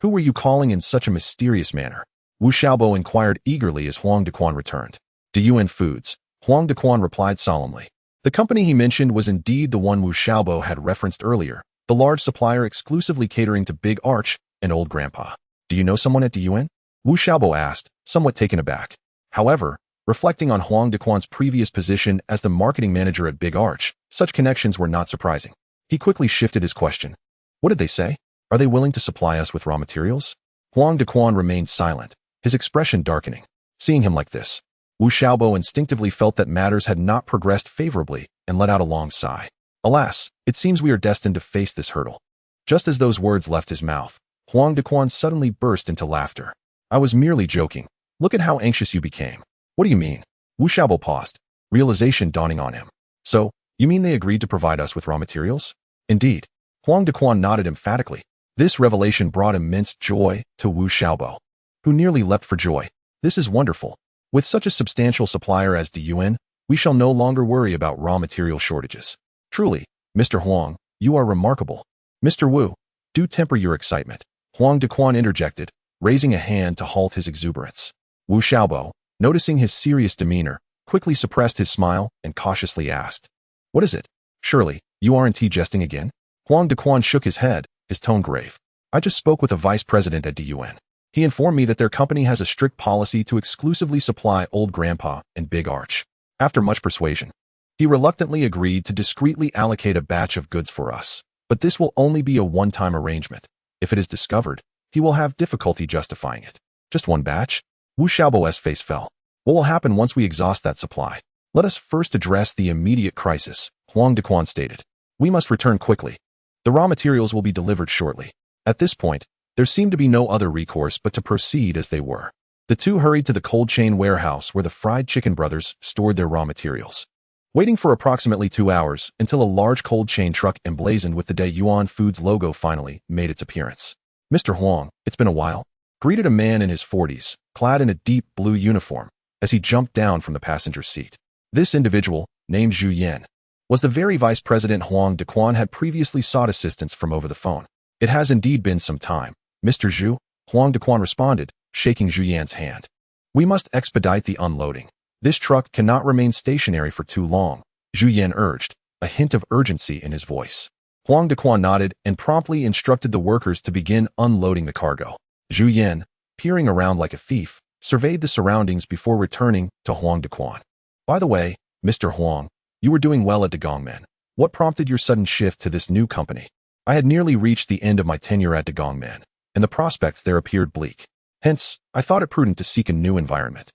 who were you calling in such a mysterious manner? Wu Xiaobo inquired eagerly as Huang Dequan returned. Diyuan Foods, Huang Dequan replied solemnly. The company he mentioned was indeed the one Wu Xiaobo had referenced earlier, the large supplier exclusively catering to Big Arch and Old Grandpa. Do you know someone at Diyuan? Wu Xiaobo asked, somewhat taken aback. However, reflecting on Huang Dequan's previous position as the marketing manager at Big Arch, such connections were not surprising. He quickly shifted his question. What did they say? Are they willing to supply us with raw materials? Huang Dequan remained silent, his expression darkening. Seeing him like this, Wu Xiaobo instinctively felt that matters had not progressed favorably and let out a long sigh. Alas, it seems we are destined to face this hurdle. Just as those words left his mouth, Huang Dequan suddenly burst into laughter. I was merely joking. Look at how anxious you became. What do you mean? Wu Xiaobo paused, realization dawning on him. So, you mean they agreed to provide us with raw materials? Indeed. Huang Dequan nodded emphatically. This revelation brought immense joy to Wu Xiaobo, who nearly leapt for joy. This is wonderful. With such a substantial supplier as Diyuan, we shall no longer worry about raw material shortages. Truly, Mr. Huang, you are remarkable. Mr. Wu, do temper your excitement. Huang Dequan interjected, raising a hand to halt his exuberance. Wu Xiaobo, noticing his serious demeanor, quickly suppressed his smile and cautiously asked, What is it? Surely, you aren't jesting again? Huang Dequan shook his head, his tone grave. I just spoke with a vice president at Diyuan. He informed me that their company has a strict policy to exclusively supply Old Grandpa and Big Arch. After much persuasion, he reluctantly agreed to discreetly allocate a batch of goods for us. But this will only be a one-time arrangement. If it is discovered, he will have difficulty justifying it. Just one batch? Wu Xiaobo's face fell. What will happen once we exhaust that supply? Let us first address the immediate crisis, Huang Dequan stated. We must return quickly. The raw materials will be delivered shortly. At this point, there seemed to be no other recourse but to proceed as they were. The two hurried to the cold chain warehouse where the Fried Chicken Brothers stored their raw materials. Waiting for approximately 2 hours until a large cold chain truck emblazoned with the Diyuan Foods logo finally made its appearance. Mr. Huang, it's been a while, greeted a man in his 40s, clad in a deep blue uniform, as he jumped down from the passenger seat. This individual, named Zhu Yan, was the very vice president Huang Dequan had previously sought assistance from over the phone. It has indeed been some time, Mr. Zhu, Huang Dequan responded, shaking Zhu Yan's hand. We must expedite the unloading. This truck cannot remain stationary for too long, Zhu Yan urged, a hint of urgency in his voice. Huang Dequan nodded and promptly instructed the workers to begin unloading the cargo. Zhu Yan, peering around like a thief, surveyed the surroundings before returning to Huang Dequan. By the way, Mr. Huang, you were doing well at Dagongmen. What prompted your sudden shift to this new company? I had nearly reached the end of my tenure at Dagongmen, and the prospects there appeared bleak. Hence, I thought it prudent to seek a new environment.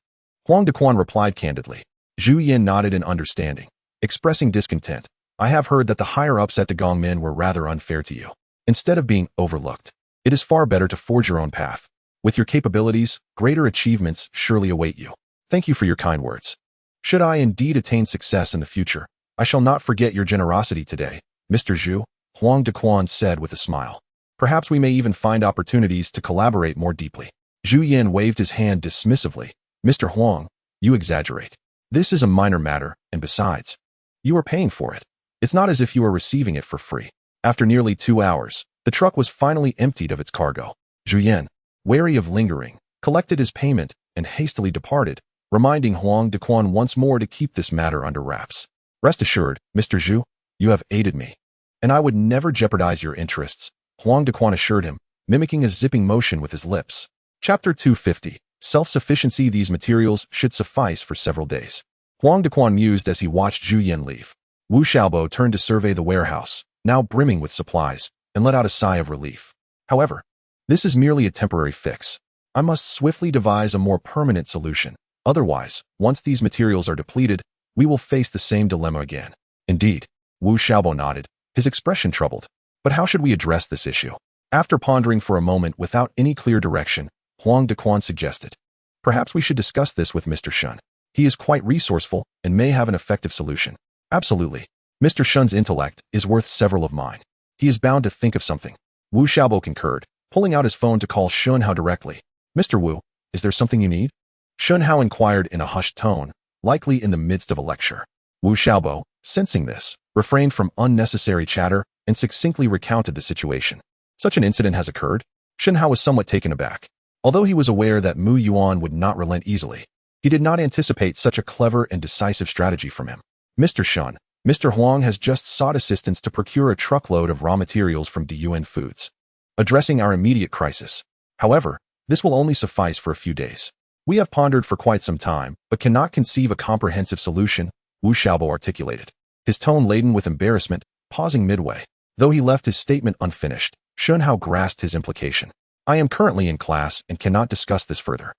Huang Dequan replied candidly. Zhu Yan nodded in understanding, expressing discontent. I have heard that the higher-ups at Dagongmen were rather unfair to you. Instead of being overlooked, it is far better to forge your own path. With your capabilities, greater achievements surely await you. Thank you for your kind words. Should I indeed attain success in the future, I shall not forget your generosity today, Mr. Zhu, Huang Dequan said with a smile. Perhaps we may even find opportunities to collaborate more deeply. Zhu Yan waved his hand dismissively. Mr. Huang, you exaggerate. This is a minor matter, and besides, you are paying for it. It's not as if you are receiving it for free. After nearly 2 hours, the truck was finally emptied of its cargo. Zhu Yan, wary of lingering, collected his payment and hastily departed, reminding Huang Dequan once more to keep this matter under wraps. Rest assured, Mr. Zhu, you have aided me, and I would never jeopardize your interests, Huang Dequan assured him, mimicking a zipping motion with his lips. Chapter 250, Self-sufficiency, these materials should suffice for several days. Huang Dequan mused as he watched Zhu Yan leave. Wu Xiaobo turned to survey the warehouse, now brimming with supplies, and let out a sigh of relief. However, this is merely a temporary fix. I must swiftly devise a more permanent solution. Otherwise, once these materials are depleted, we will face the same dilemma again. Indeed, Wu Xiaobo nodded, his expression troubled. But how should we address this issue? After pondering for a moment without any clear direction, Huang Dequan suggested, perhaps we should discuss this with Mr. Shen. He is quite resourceful and may have an effective solution. Absolutely. Mr. Shen's intellect is worth several of mine. He is bound to think of something. Wu Xiaobo concurred, pulling out his phone to call Shen Hao directly. Mr. Wu, is there something you need? Shen Hao inquired in a hushed tone, likely in the midst of a lecture. Wu Xiaobo, sensing this, refrained from unnecessary chatter and succinctly recounted the situation. Such an incident has occurred? Shen Hao was somewhat taken aback. Although he was aware that Mu Yuan would not relent easily, he did not anticipate such a clever and decisive strategy from him. Mr. Shen, Mr. Huang has just sought assistance to procure a truckload of raw materials from Diyuan Foods, addressing our immediate crisis. However, this will only suffice for a few days. We have pondered for quite some time, but cannot conceive a comprehensive solution, Wu Xiaobo articulated, his tone laden with embarrassment, pausing midway. Though he left his statement unfinished, Shen Hao grasped his implication. I am currently in class and cannot discuss this further.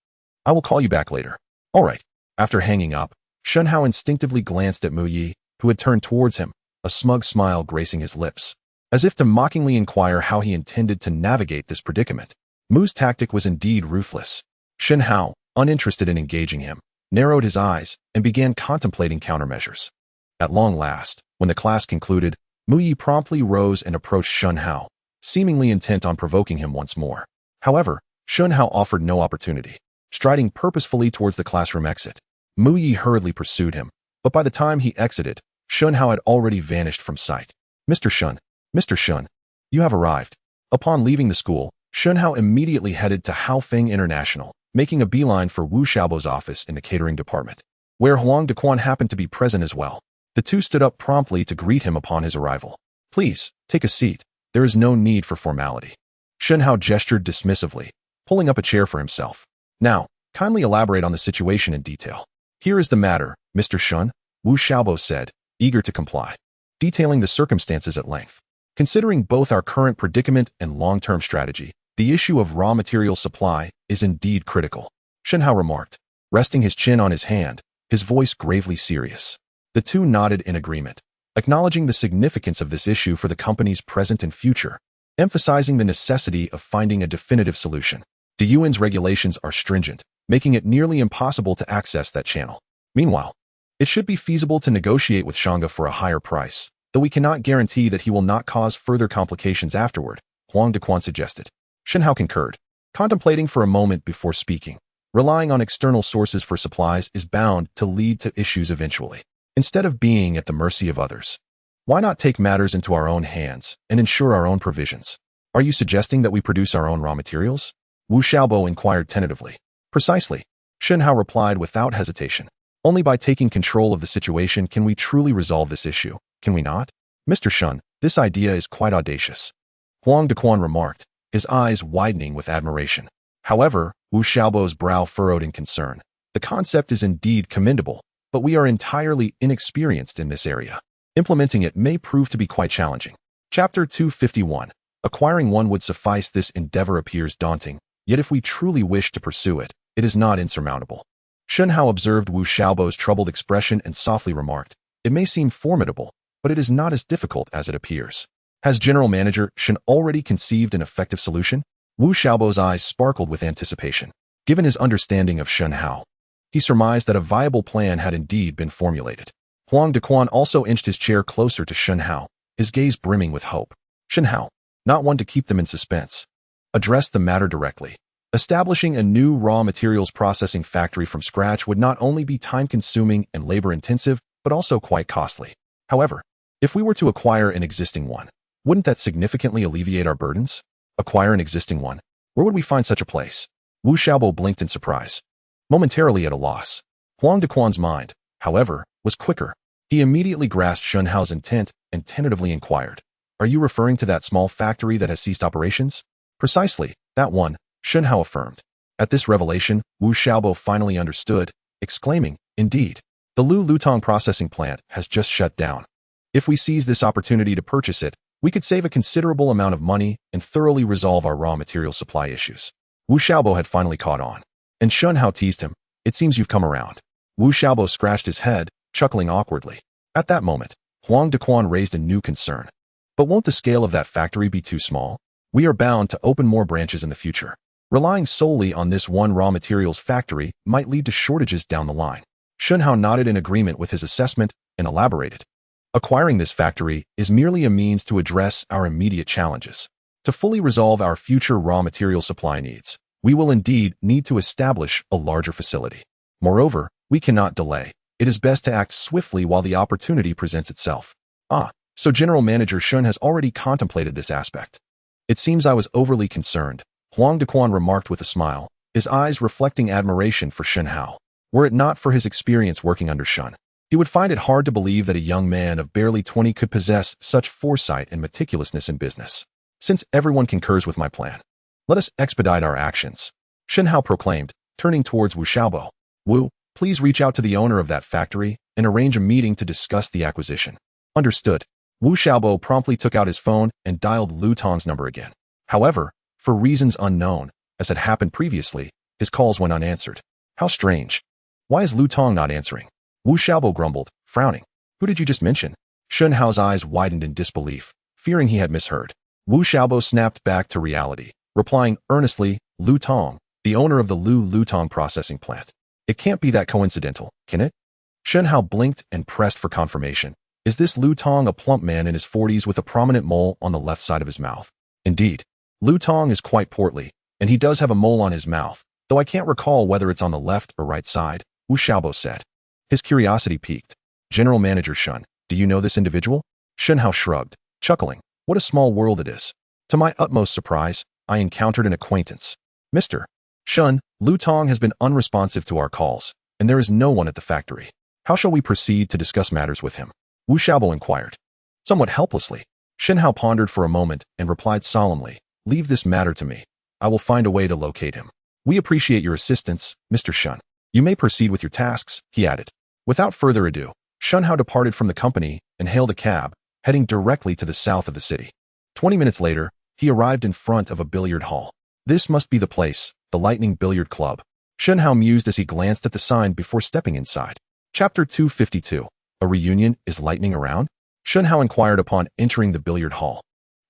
I will call you back later. All right. After hanging up, Shen Hao instinctively glanced at Mu Yi, who had turned towards him, a smug smile gracing his lips, as if to mockingly inquire how he intended to navigate this predicament. Mu's tactic was indeed ruthless. Shen Hao, uninterested in engaging him, narrowed his eyes and began contemplating countermeasures. At long last, when the class concluded, Mu Yi promptly rose and approached Shen Hao, seemingly intent on provoking him once more. However, Shen Hao offered no opportunity. Striding purposefully towards the classroom exit, Mu Yi hurriedly pursued him, but by the time he exited, Shen Hao had already vanished from sight. Mr. Shen, you have arrived. Upon leaving the school, Shen Hao immediately headed to Haofeng International, making a beeline for Wu Xiaobo's office in the catering department, where Huang Dequan happened to be present as well. The two stood up promptly to greet him upon his arrival. Please, take a seat. There is no need for formality. Shen Hao gestured dismissively, pulling up a chair for himself. Now, kindly elaborate on the situation in detail. Here is the matter, Mr. Shen, Wu Xiaobo said, eager to comply, detailing the circumstances at length. Considering both our current predicament and long-term strategy, the issue of raw material supply is indeed critical, Shen Hao remarked, resting his chin on his hand, his voice gravely serious. The two nodded in agreement, acknowledging the significance of this issue for the company's present and future, emphasizing the necessity of finding a definitive solution. Diyuan's regulations are stringent, making it nearly impossible to access that channel. Meanwhile, it should be feasible to negotiate with Shanga for a higher price, though we cannot guarantee that he will not cause further complications afterward, Huang Dequan suggested. Shen Hao concurred, contemplating for a moment before speaking. Relying on external sources for supplies is bound to lead to issues eventually. Instead of being at the mercy of others, why not take matters into our own hands and ensure our own provisions? Are you suggesting that we produce our own raw materials? Wu Xiaobo inquired tentatively. Precisely, Shen Hao replied without hesitation. Only by taking control of the situation can we truly resolve this issue, can we not? Mr. Shen, this idea is quite audacious, Huang Dequan remarked, his eyes widening with admiration. However, Wu Xiaobo's brow furrowed in concern. The concept is indeed commendable, but we are entirely inexperienced in this area. Implementing it may prove to be quite challenging. Chapter 251. Acquiring one would suffice. This endeavor appears daunting, yet if we truly wish to pursue it, it is not insurmountable. Shen Hao observed Wu Xiaobo's troubled expression and softly remarked, it may seem formidable, but it is not as difficult as it appears. Has General Manager Shen already conceived an effective solution? Wu Xiaobo's eyes sparkled with anticipation. Given his understanding of Shen Hao, he surmised that a viable plan had indeed been formulated. Huang Dequan also inched his chair closer to Shen Hao, his gaze brimming with hope. Shen Hao, not one to keep them in suspense, addressed the matter directly. Establishing a new raw materials processing factory from scratch would not only be time-consuming and labor-intensive, but also quite costly. However, if we were to acquire an existing one, wouldn't that significantly alleviate our burdens? Acquire an existing one? Where would we find such a place? Wu Xiaobo blinked in surprise, momentarily at a loss. Huang Dequan's mind, however, was quicker. He immediately grasped Shen Hao's intent and tentatively inquired, are you referring to that small factory that has ceased operations? Precisely, that one, Shen Hao affirmed. At this revelation, Wu Xiaobo finally understood, exclaiming, "Indeed, the Lu Lutong processing plant has just shut down. If we seize this opportunity to purchase it, we could save a considerable amount of money and thoroughly resolve our raw material supply issues." Wu Xiaobo had finally caught on, and Shen Hao teased him, "It seems you've come around." Wu Xiaobo scratched his head, chuckling awkwardly. At that moment, Huang Dequan raised a new concern. "But won't the scale of that factory be too small? We are bound to open more branches in the future. Relying solely on this one raw materials factory might lead to shortages down the line." Shen Hao nodded in agreement with his assessment and elaborated. "Acquiring this factory is merely a means to address our immediate challenges. To fully resolve our future raw material supply needs, we will indeed need to establish a larger facility. Moreover, we cannot delay. It is best to act swiftly while the opportunity presents itself." So General Manager Shen has already contemplated this aspect. "It seems I was overly concerned," Huang Dequan remarked with a smile, his eyes reflecting admiration for Shen Hao. Were it not for his experience working under Shen, he would find it hard to believe that a young man of barely 20 could possess such foresight and meticulousness in business. "Since everyone concurs with my plan, let us expedite our actions," Shen Hao proclaimed, turning towards Wu Xiaobo. "Wu, please reach out to the owner of that factory and arrange a meeting to discuss the acquisition." "Understood." Wu Xiaobo promptly took out his phone and dialed Lu Tong's number again. However, for reasons unknown, as had happened previously, his calls went unanswered. "How strange. Why is Lu Tong not answering?" Wu Xiaobo grumbled, frowning. "Who did you just mention?" Shen Hao's eyes widened in disbelief, fearing he had misheard. Wu Xiaobo snapped back to reality, replying earnestly, "Lu Tong, the owner of the Lu Lutong processing plant. It can't be that coincidental, can it?" Shen Hao blinked and pressed for confirmation. "Is this Lu Tong a plump man in his 40s with a prominent mole on the left side of his mouth?" "Indeed. Lu Tong is quite portly, and he does have a mole on his mouth, though I can't recall whether it's on the left or right side," Wu Xiaobo said. His curiosity piqued. "General Manager Shen, do you know this individual?" Shen Hao shrugged, chuckling. "What a small world it is. To my utmost surprise, I encountered an acquaintance. Mr. Shen, Lu Tong has been unresponsive to our calls, and there is no one at the factory. How shall we proceed to discuss matters with him?" Wu Xiaobo inquired. Somewhat helplessly, Shen Hao pondered for a moment and replied solemnly, "Leave this matter to me. I will find a way to locate him." "We appreciate your assistance, Mr. Shen. You may proceed with your tasks," he added. Without further ado, Shen Hao departed from the company and hailed a cab, heading directly to the south of the city. 20 minutes later, he arrived in front of a billiard hall. This must be the place, the Lightning Billiard Club. Shen Hao mused as he glanced at the sign before stepping inside. Chapter 252. A reunion, is lightning around? Shen Hao inquired upon entering the billiard hall.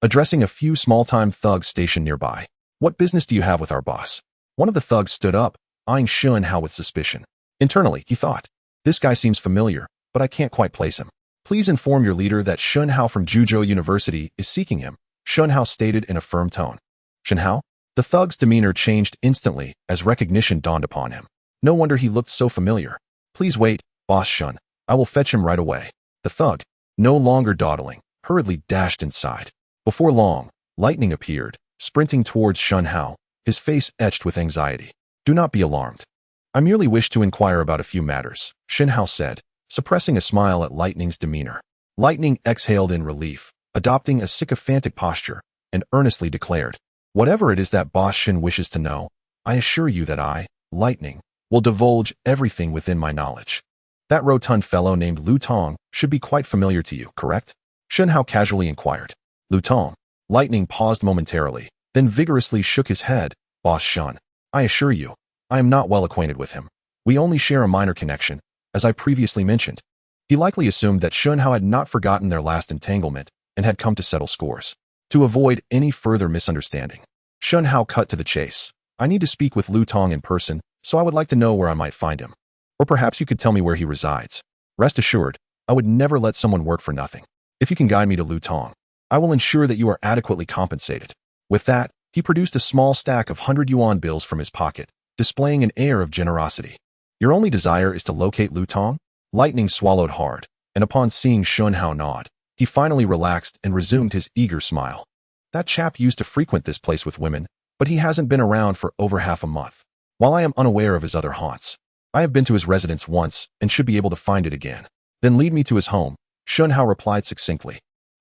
Addressing a few small-time thugs stationed nearby. "What business do you have with our boss?" One of the thugs stood up, eyeing Shen Hao with suspicion. Internally, he thought, "This guy seems familiar, but I can't quite place him. Please inform your leader that Shen Hao from Juzhou University is seeking him," Shen Hao stated in a firm tone. "Shen Hao?" The thug's demeanor changed instantly as recognition dawned upon him. No wonder he looked so familiar. "Please wait, Boss Shen. I will fetch him right away." The thug, no longer dawdling, hurriedly dashed inside. Before long, Lightning appeared, sprinting towards Shen Hao, his face etched with anxiety. "Do not be alarmed. I merely wish to inquire about a few matters," Shen Hao said, suppressing a smile at Lightning's demeanor. Lightning exhaled in relief, adopting a sycophantic posture, and earnestly declared, "Whatever it is that Boss Shen wishes to know, I assure you that I, Lightning, will divulge everything within my knowledge." "That rotund fellow named Lu Tong should be quite familiar to you, correct?" Shen Hao casually inquired. "Lu Tong?" Lightning paused momentarily, then vigorously shook his head. "Boss Shen, I assure you, I am not well acquainted with him. We only share a minor connection, as I previously mentioned." He likely assumed that Shen Hao had not forgotten their last entanglement and had come to settle scores. To avoid any further misunderstanding, Shen Hao cut to the chase. "I need to speak with Lu Tong in person, so I would like to know where I might find him. Or perhaps you could tell me where he resides. Rest assured, I would never let someone work for nothing. If you can guide me to Lu Tong, I will ensure that you are adequately compensated." With that, he produced a small stack of 100 yuan bills from his pocket, displaying an air of generosity. "Your only desire is to locate Lu Tong?" Lightning swallowed hard, and upon seeing Shen Hao nod, he finally relaxed and resumed his eager smile. "That chap used to frequent this place with women, but he hasn't been around for over half a month. While I am unaware of his other haunts, I have been to his residence once and should be able to find it again." "Then lead me to his home," Shen Hao replied succinctly.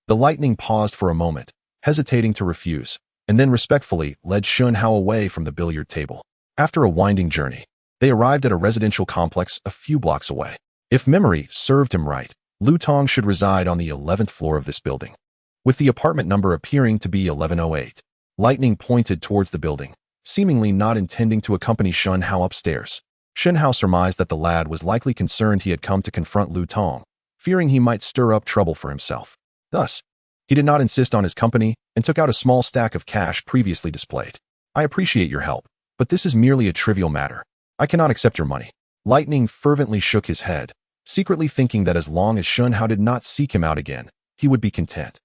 The Lightning paused for a moment, hesitating to refuse, and then respectfully led Shen Hao away from the billiard table. After a winding journey, they arrived at a residential complex a few blocks away. If memory served him right, Lu Tong should reside on the 11th floor of this building, with the apartment number appearing to be 1108. Lightning pointed towards the building, seemingly not intending to accompany Shen Hao upstairs. Shen Hao surmised that the lad was likely concerned he had come to confront Lu Tong, fearing he might stir up trouble for himself. Thus, he did not insist on his company and took out a small stack of cash previously displayed. I appreciate your help, but this is merely a trivial matter. I cannot accept your money. Lightning fervently shook his head, secretly thinking that as long as Shen Hao did not seek him out again, he would be content.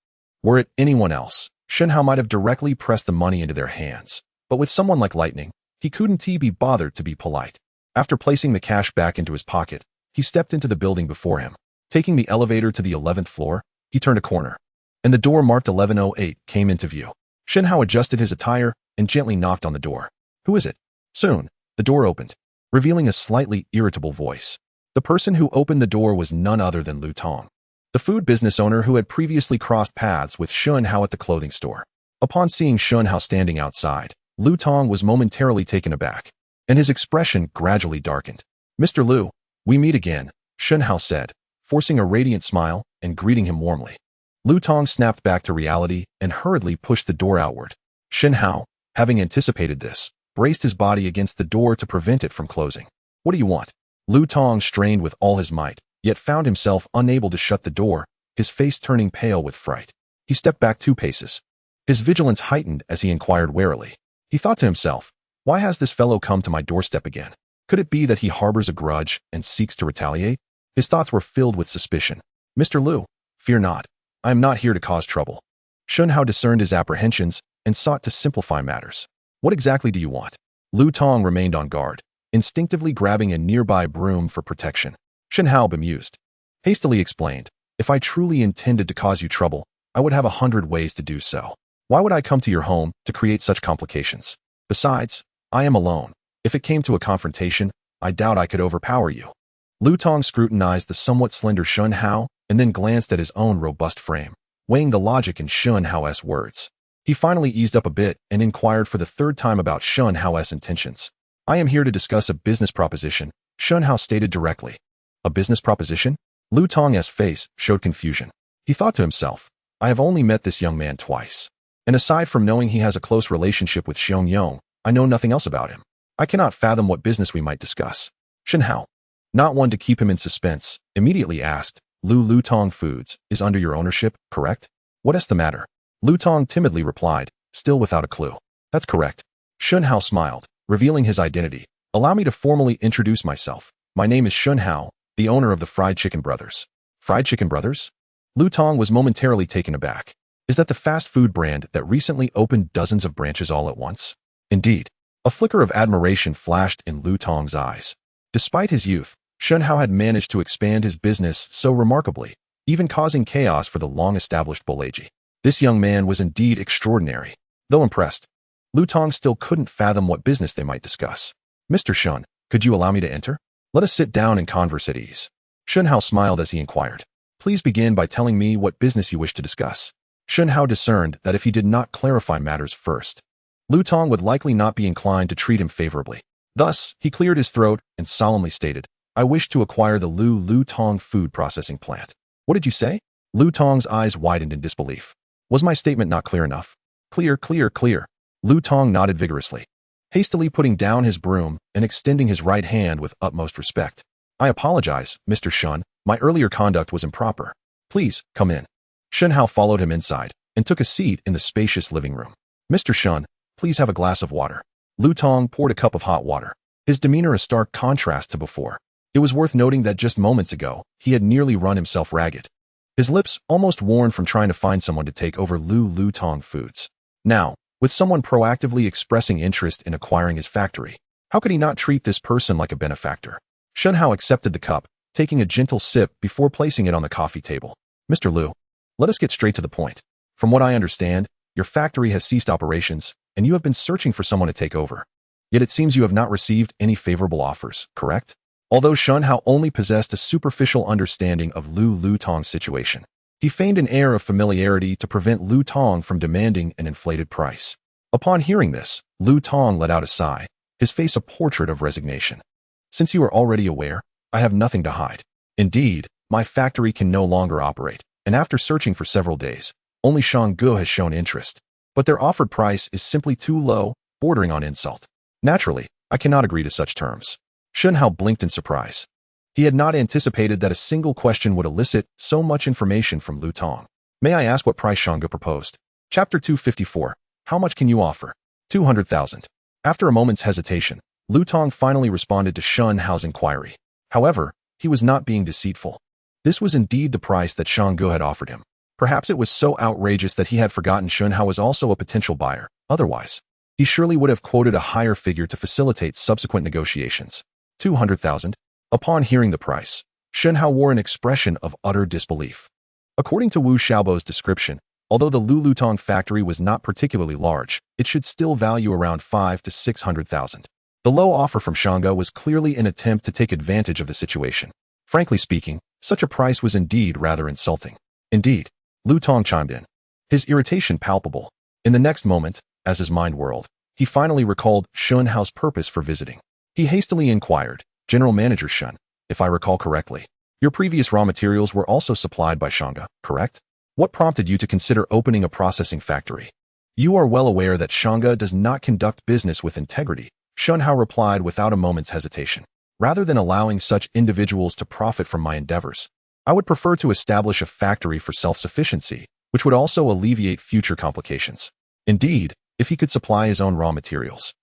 Were it anyone else, Shen Hao might have directly pressed the money into their hands, but with someone like Lightning, he couldn't be bothered to be polite. After placing the cash back into his pocket, he stepped into the building before him. Taking the elevator to the 11th floor, he turned a corner, and the door marked 1108 came into view. Shen Hao adjusted his attire and gently knocked on the door. Who is it? Soon, the door opened, revealing a slightly irritable voice. The person who opened the door was none other than Lu Tong, the food business owner who had previously crossed paths with Shen Hao at the clothing store. Upon seeing Shen Hao standing outside, Lu Tong was momentarily taken aback, and his expression gradually darkened. Mr. Lu, we meet again, Shen Hao said, forcing a radiant smile and greeting him warmly. Lu Tong snapped back to reality and hurriedly pushed the door outward. Shen Hao, having anticipated this, braced his body against the door to prevent it from closing. What do you want? Lu Tong strained with all his might, yet found himself unable to shut the door, his face turning pale with fright. He stepped back 2 paces. His vigilance heightened as he inquired warily. He thought to himself, why has this fellow come to my doorstep again? Could it be that he harbors a grudge and seeks to retaliate? His thoughts were filled with suspicion. Mr. Lu, fear not. I am not here to cause trouble. Shen Hao discerned his apprehensions and sought to simplify matters. What exactly do you want? Lu Tong remained on guard, instinctively grabbing a nearby broom for protection. Shen Hao, bemused, hastily explained, if I truly intended to cause you trouble, I would have 100 ways to do so. Why would I come to your home to create such complications? Besides, I am alone. If it came to a confrontation, I doubt I could overpower you. Lu Tong scrutinized the somewhat slender Shen Hao and then glanced at his own robust frame, weighing the logic in Shen Hao's words. He finally eased up a bit and inquired for the 3rd time about Shen Hao's intentions. I am here to discuss a business proposition, Shen Hao stated directly. A business proposition? Lu Tong's face showed confusion. He thought to himself, I have only met this young man twice, and aside from knowing he has a close relationship with Xiong Yong, I know nothing else about him. I cannot fathom what business we might discuss. Shen Hao, not one to keep him in suspense, immediately asked, Lu Tong Foods is under your ownership, correct? What is the matter? Lu Tong timidly replied, still without a clue. That's correct. Shen Hao smiled, revealing his identity. Allow me to formally introduce myself. My name is Shen Hao, the owner of the Fried Chicken Brothers. Fried Chicken Brothers? Lu Tong was momentarily taken aback. Is that the fast food brand that recently opened dozens of branches all at once? Indeed. A flicker of admiration flashed in Lu Tong's eyes. Despite his youth, Shen Hao had managed to expand his business so remarkably, even causing chaos for the long-established Boleji. This young man was indeed extraordinary. Though impressed, Lu Tong still couldn't fathom what business they might discuss. Mr. Shen, could you allow me to enter? Let us sit down and converse at ease. Shen Hao smiled as he inquired. Please begin by telling me what business you wish to discuss. Shen Hao discerned that if he did not clarify matters first, Lu Tong would likely not be inclined to treat him favorably. Thus, he cleared his throat and solemnly stated, I wish to acquire the Lu Tong food processing plant. What did you say? Lu Tong's eyes widened in disbelief. Was my statement not clear enough? Clear. Lu Tong nodded vigorously, hastily putting down his broom and extending his right hand with utmost respect. I apologize, Mr. Shen. My earlier conduct was improper. Please, come in. Shen Hao followed him inside and took a seat in the spacious living room. Mr. Shen, please have a glass of water. Lu Tong poured a cup of hot water, his demeanor a stark contrast to before. It was worth noting that just moments ago, he had nearly run himself ragged, his lips almost worn from trying to find someone to take over Lu Tong Foods. Now, with someone proactively expressing interest in acquiring his factory, how could he not treat this person like a benefactor? Shen Hao accepted the cup, taking a gentle sip before placing it on the coffee table. Mr. Lu, let us get straight to the point. From what I understand, your factory has ceased operations, and you have been searching for someone to take over. Yet it seems you have not received any favorable offers, correct? Although Shen Hao only possessed a superficial understanding of Lu Tong's situation, he feigned an air of familiarity to prevent Lu Tong from demanding an inflated price. Upon hearing this, Lu Tong let out a sigh, his face a portrait of resignation. Since you are already aware, I have nothing to hide. Indeed, my factory can no longer operate, and after searching for several days, only Shanggu has shown interest. But their offered price is simply too low, bordering on insult. Naturally, I cannot agree to such terms. Shen Hao blinked in surprise. He had not anticipated that a single question would elicit so much information from Lu Tong. May I ask what price Shanggu proposed? Chapter 254. How much can you offer? 200,000. After a moment's hesitation, Lu Tong finally responded to Shen Hao's inquiry. However, he was not being deceitful. This was indeed the price that Shanggu had offered him. Perhaps it was so outrageous that he had forgotten Shen Hao was also a potential buyer. Otherwise, he surely would have quoted a higher figure to facilitate subsequent negotiations. 200,000. Upon hearing the price, Shen Hao wore an expression of utter disbelief. According to Wu Xiaobo's description, although the Lulutong factory was not particularly large, it should still value around 500,000 to 600,000. The low offer from Shanggu was clearly an attempt to take advantage of the situation. Frankly speaking, such a price was indeed rather insulting. Indeed, Lu Tong chimed in, his irritation palpable. In the next moment, as his mind whirled, he finally recalled Shen Hao's purpose for visiting. He hastily inquired, General Manager Shen, if I recall correctly, your previous raw materials were also supplied by Shanggu, correct? What prompted you to consider opening a processing factory? You are well aware that Shanggu does not conduct business with integrity, Shen Hao replied without a moment's hesitation. Rather than allowing such individuals to profit from my endeavors, I would prefer to establish a factory for self-sufficiency, which would also alleviate future complications. Indeed, if he could supply his own raw materials,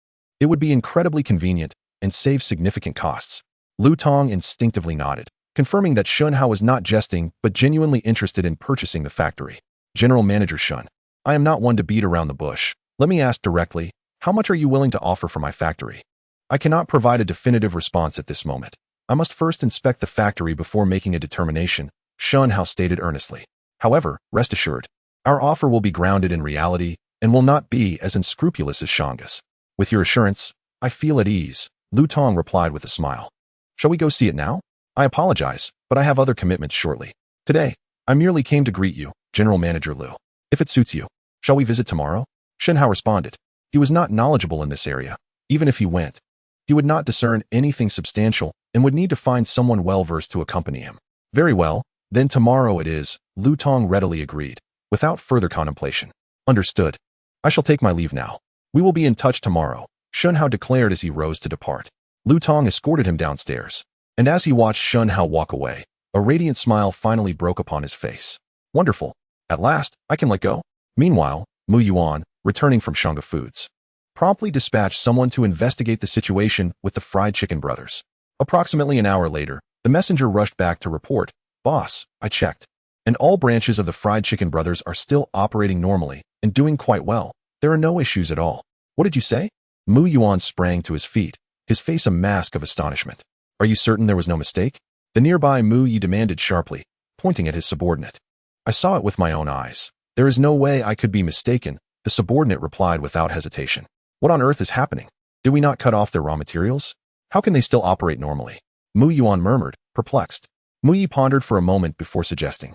it would be incredibly convenient and save significant costs. Lu Tong instinctively nodded, confirming that Shen Hao was not jesting but genuinely interested in purchasing the factory. General Manager Shen, I am not one to beat around the bush. Let me ask directly, how much are you willing to offer for my factory? I cannot provide a definitive response at this moment. I must first inspect the factory before making a determination, Shen Hao stated earnestly. However, rest assured, our offer will be grounded in reality and will not be as unscrupulous as Shanggu's. With your assurance, I feel at ease, Lu Tong replied with a smile. Shall we go see it now? I apologize, but I have other commitments shortly. Today, I merely came to greet you, General Manager Lu. If it suits you, shall we visit tomorrow? Shen Hao responded. He was not knowledgeable in this area. Even if he went, he would not discern anything substantial and would need to find someone well-versed to accompany him. Very well, then tomorrow it is, Lu Tong readily agreed, without further contemplation. Understood. I shall take my leave now. We will be in touch tomorrow, Shen Hao declared as he rose to depart. Lu Tong escorted him downstairs, and as he watched Shen Hao walk away, a radiant smile finally broke upon his face. Wonderful. At last, I can let go. Meanwhile, Mu Yuan, returning from Shanggu Foods, promptly dispatched someone to investigate the situation with the Fried Chicken Brothers. Approximately an hour later, the messenger rushed back to report, Boss, I checked, and all branches of the Fried Chicken Brothers are still operating normally and doing quite well. There are no issues at all. What did you say? Mu Yuan sprang to his feet, his face a mask of astonishment. Are you certain there was no mistake? The nearby Mu Yi demanded sharply, pointing at his subordinate. I saw it with my own eyes. There is no way I could be mistaken, the subordinate replied without hesitation. What on earth is happening? Did we not cut off their raw materials? How can they still operate normally? Mu Yuan murmured, perplexed. Mu Yi pondered for a moment before suggesting.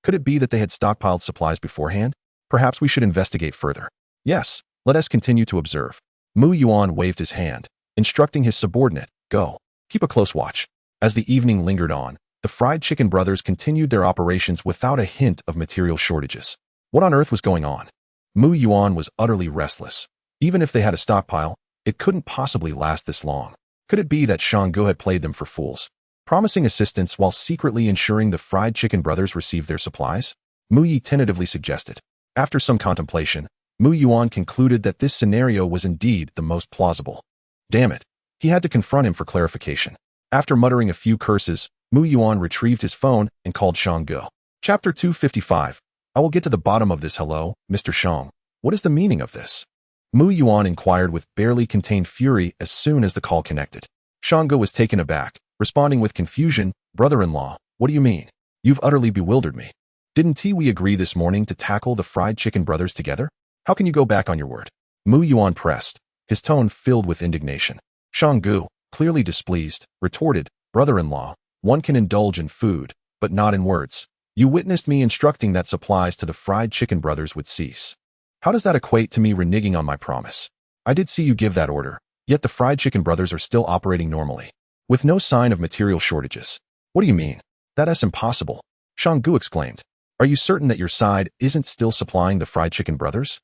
Could it be that they had stockpiled supplies beforehand? Perhaps we should investigate further. Yes, let us continue to observe. Mu Yuan waved his hand, instructing his subordinate, go. Keep a close watch. As the evening lingered on, the Fried Chicken Brothers continued their operations without a hint of material shortages. What on earth was going on? Mu Yuan was utterly restless. Even if they had a stockpile, it couldn't possibly last this long. Could it be that Shanggu had played them for fools, promising assistance while secretly ensuring the Fried Chicken Brothers received their supplies? Mu Yi tentatively suggested. After some contemplation, Mu Yuan concluded that this scenario was indeed the most plausible. Damn it. He had to confront him for clarification. After muttering a few curses, Mu Yuan retrieved his phone and called Shanggu. Chapter 255. I will get to the bottom of this. Hello, Mr. Shang. What is the meaning of this? Mu Yuan inquired with barely contained fury as soon as the call connected. Shanggu was taken aback, responding with confusion, brother-in-law, what do you mean? You've utterly bewildered me. Didn't we agree this morning to tackle the Fried Chicken Brothers together? How can you go back on your word? Mu Yuan pressed, his tone filled with indignation. Shanggu, clearly displeased, retorted, brother-in-law, one can indulge in food, but not in words. You witnessed me instructing that supplies to the Fried Chicken Brothers would cease. How does that equate to me reneging on my promise? I did see you give that order, Yet the fried chicken brothers are still operating normally, with no sign of material shortages. What do you mean? That's impossible, Shang Gu exclaimed. Are you certain that your side isn't still supplying the fried chicken brothers?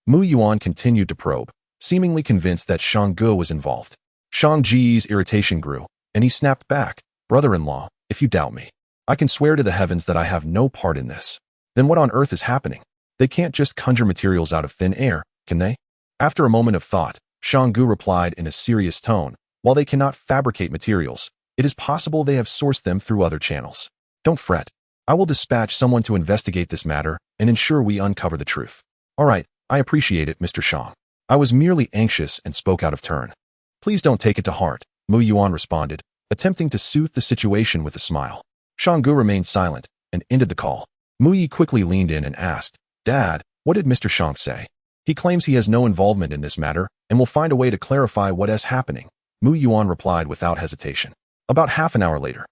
Mu Yuan continued to probe, seemingly convinced that Shang Gu was involved. Shang Ji's irritation grew, and he snapped back, brother-in-law, if you doubt me, I can swear to the heavens that I have no part in this. Then what on earth is happening? They can't just conjure materials out of thin air, can they? After a moment of thought, Shang Gu replied in a serious tone, while they cannot fabricate materials, it is possible they have sourced them through other channels. Don't fret. I will dispatch someone to investigate this matter and ensure we uncover the truth. All right, I appreciate it, Mr. Shang. I was merely anxious and spoke out of turn. Please don't take it to heart, Mu Yuan responded, attempting to soothe the situation with a smile. Shang Gu remained silent and ended the call. Mu Yi quickly leaned in and asked, Dad, what did Mr. Shang say? He claims he has no involvement in this matter and will find a way to clarify what is happening, Mu Yuan replied without hesitation. About half an hour later,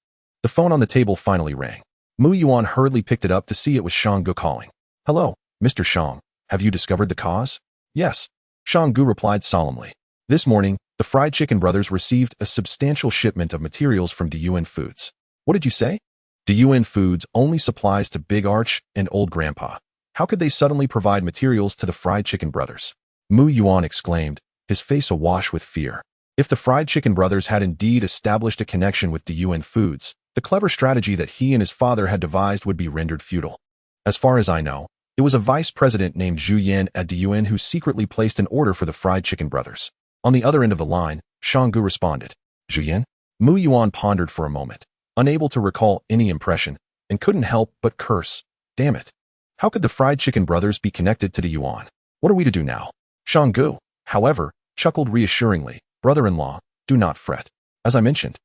the phone on the table finally rang. Mu Yuan hurriedly picked it up to see it was Shang Gu calling. Hello, Mr. Shang, have you discovered the cause? Yes, Shang Gu replied solemnly. This morning, the fried chicken brothers received a substantial shipment of materials from Diyuan Foods. What did you say? Diyuan Foods only supplies to Big Arch and Old Grandpa. How could they suddenly provide materials to the fried chicken brothers? Mu Yuan exclaimed, his face awash with fear. If the fried chicken brothers had indeed established a connection with Diyuan Foods, the clever strategy that he and his father had devised would be rendered futile. As far as I know, it was a vice president named Zhu Yan at Diyuan who secretly placed an order for the fried chicken brothers. On the other end of the line, Shang Gu responded. Zhu Yan? Mu Yuan pondered for a moment, unable to recall any impression, and couldn't help but curse. Damn it. How could the fried chicken brothers be connected to Diyuan? What are we to do now? Shang Gu, however, chuckled reassuringly. Brother-in-law, do not fret. As I mentioned,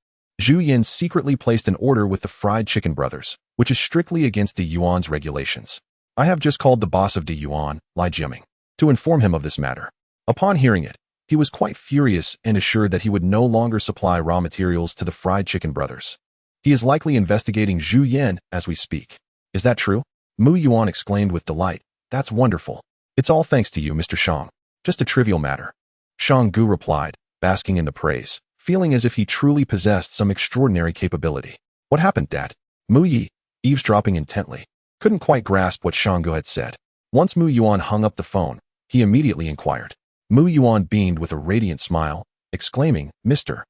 Zhu Yan secretly placed an order with the fried chicken brothers, which is strictly against Diyuan's regulations. I have just called the boss of Diyuan, Li Jiaming, to inform him of this matter. Upon hearing it, he was quite furious and assured that he would no longer supply raw materials to the fried chicken brothers. He is likely investigating Zhu Yan as we speak. Is that true? Mu Yuan exclaimed with delight. That's wonderful. It's all thanks to you, Mr. Shang. Just a trivial matter. Shang Gu replied, basking in the praise, feeling as if he truly possessed some extraordinary capability. What happened, Dad? Mu Yi, eavesdropping intently, couldn't quite grasp what Shang Gu had said. Once Mu Yuan hung up the phone, he immediately inquired. Mu Yuan beamed with a radiant smile, exclaiming, Mr.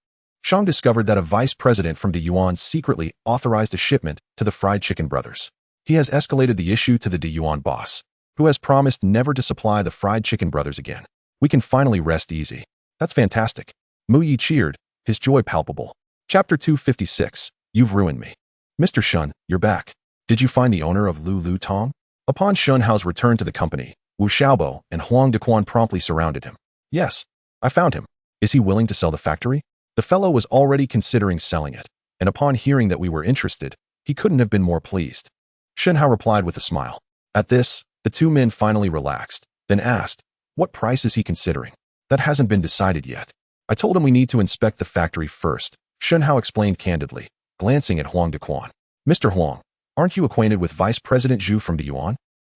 Shang discovered that a vice president from Diyuan secretly authorized a shipment to the fried chicken brothers. He has escalated the issue to the Diyuan boss, who has promised never to supply the fried chicken brothers again. We can finally rest easy. That's fantastic. Mu Yi cheered, his joy palpable. Chapter 256, You've ruined me. Mr. Shen, you're back. Did you find the owner of Lu Tong? Upon Shen Hao's return to the company, Wu Xiaobo and Huang Dequan promptly surrounded him. Yes, I found him. Is he willing to sell the factory? The fellow was already considering selling it, and upon hearing that we were interested, he couldn't have been more pleased. Shen Hao replied with a smile. At this, the two men finally relaxed, then asked, what price is he considering? That hasn't been decided yet. I told him we need to inspect the factory first, Shen Hao explained candidly, glancing at Huang Dequan. Mr. Huang, aren't you acquainted with Vice President Zhu from Diyuan?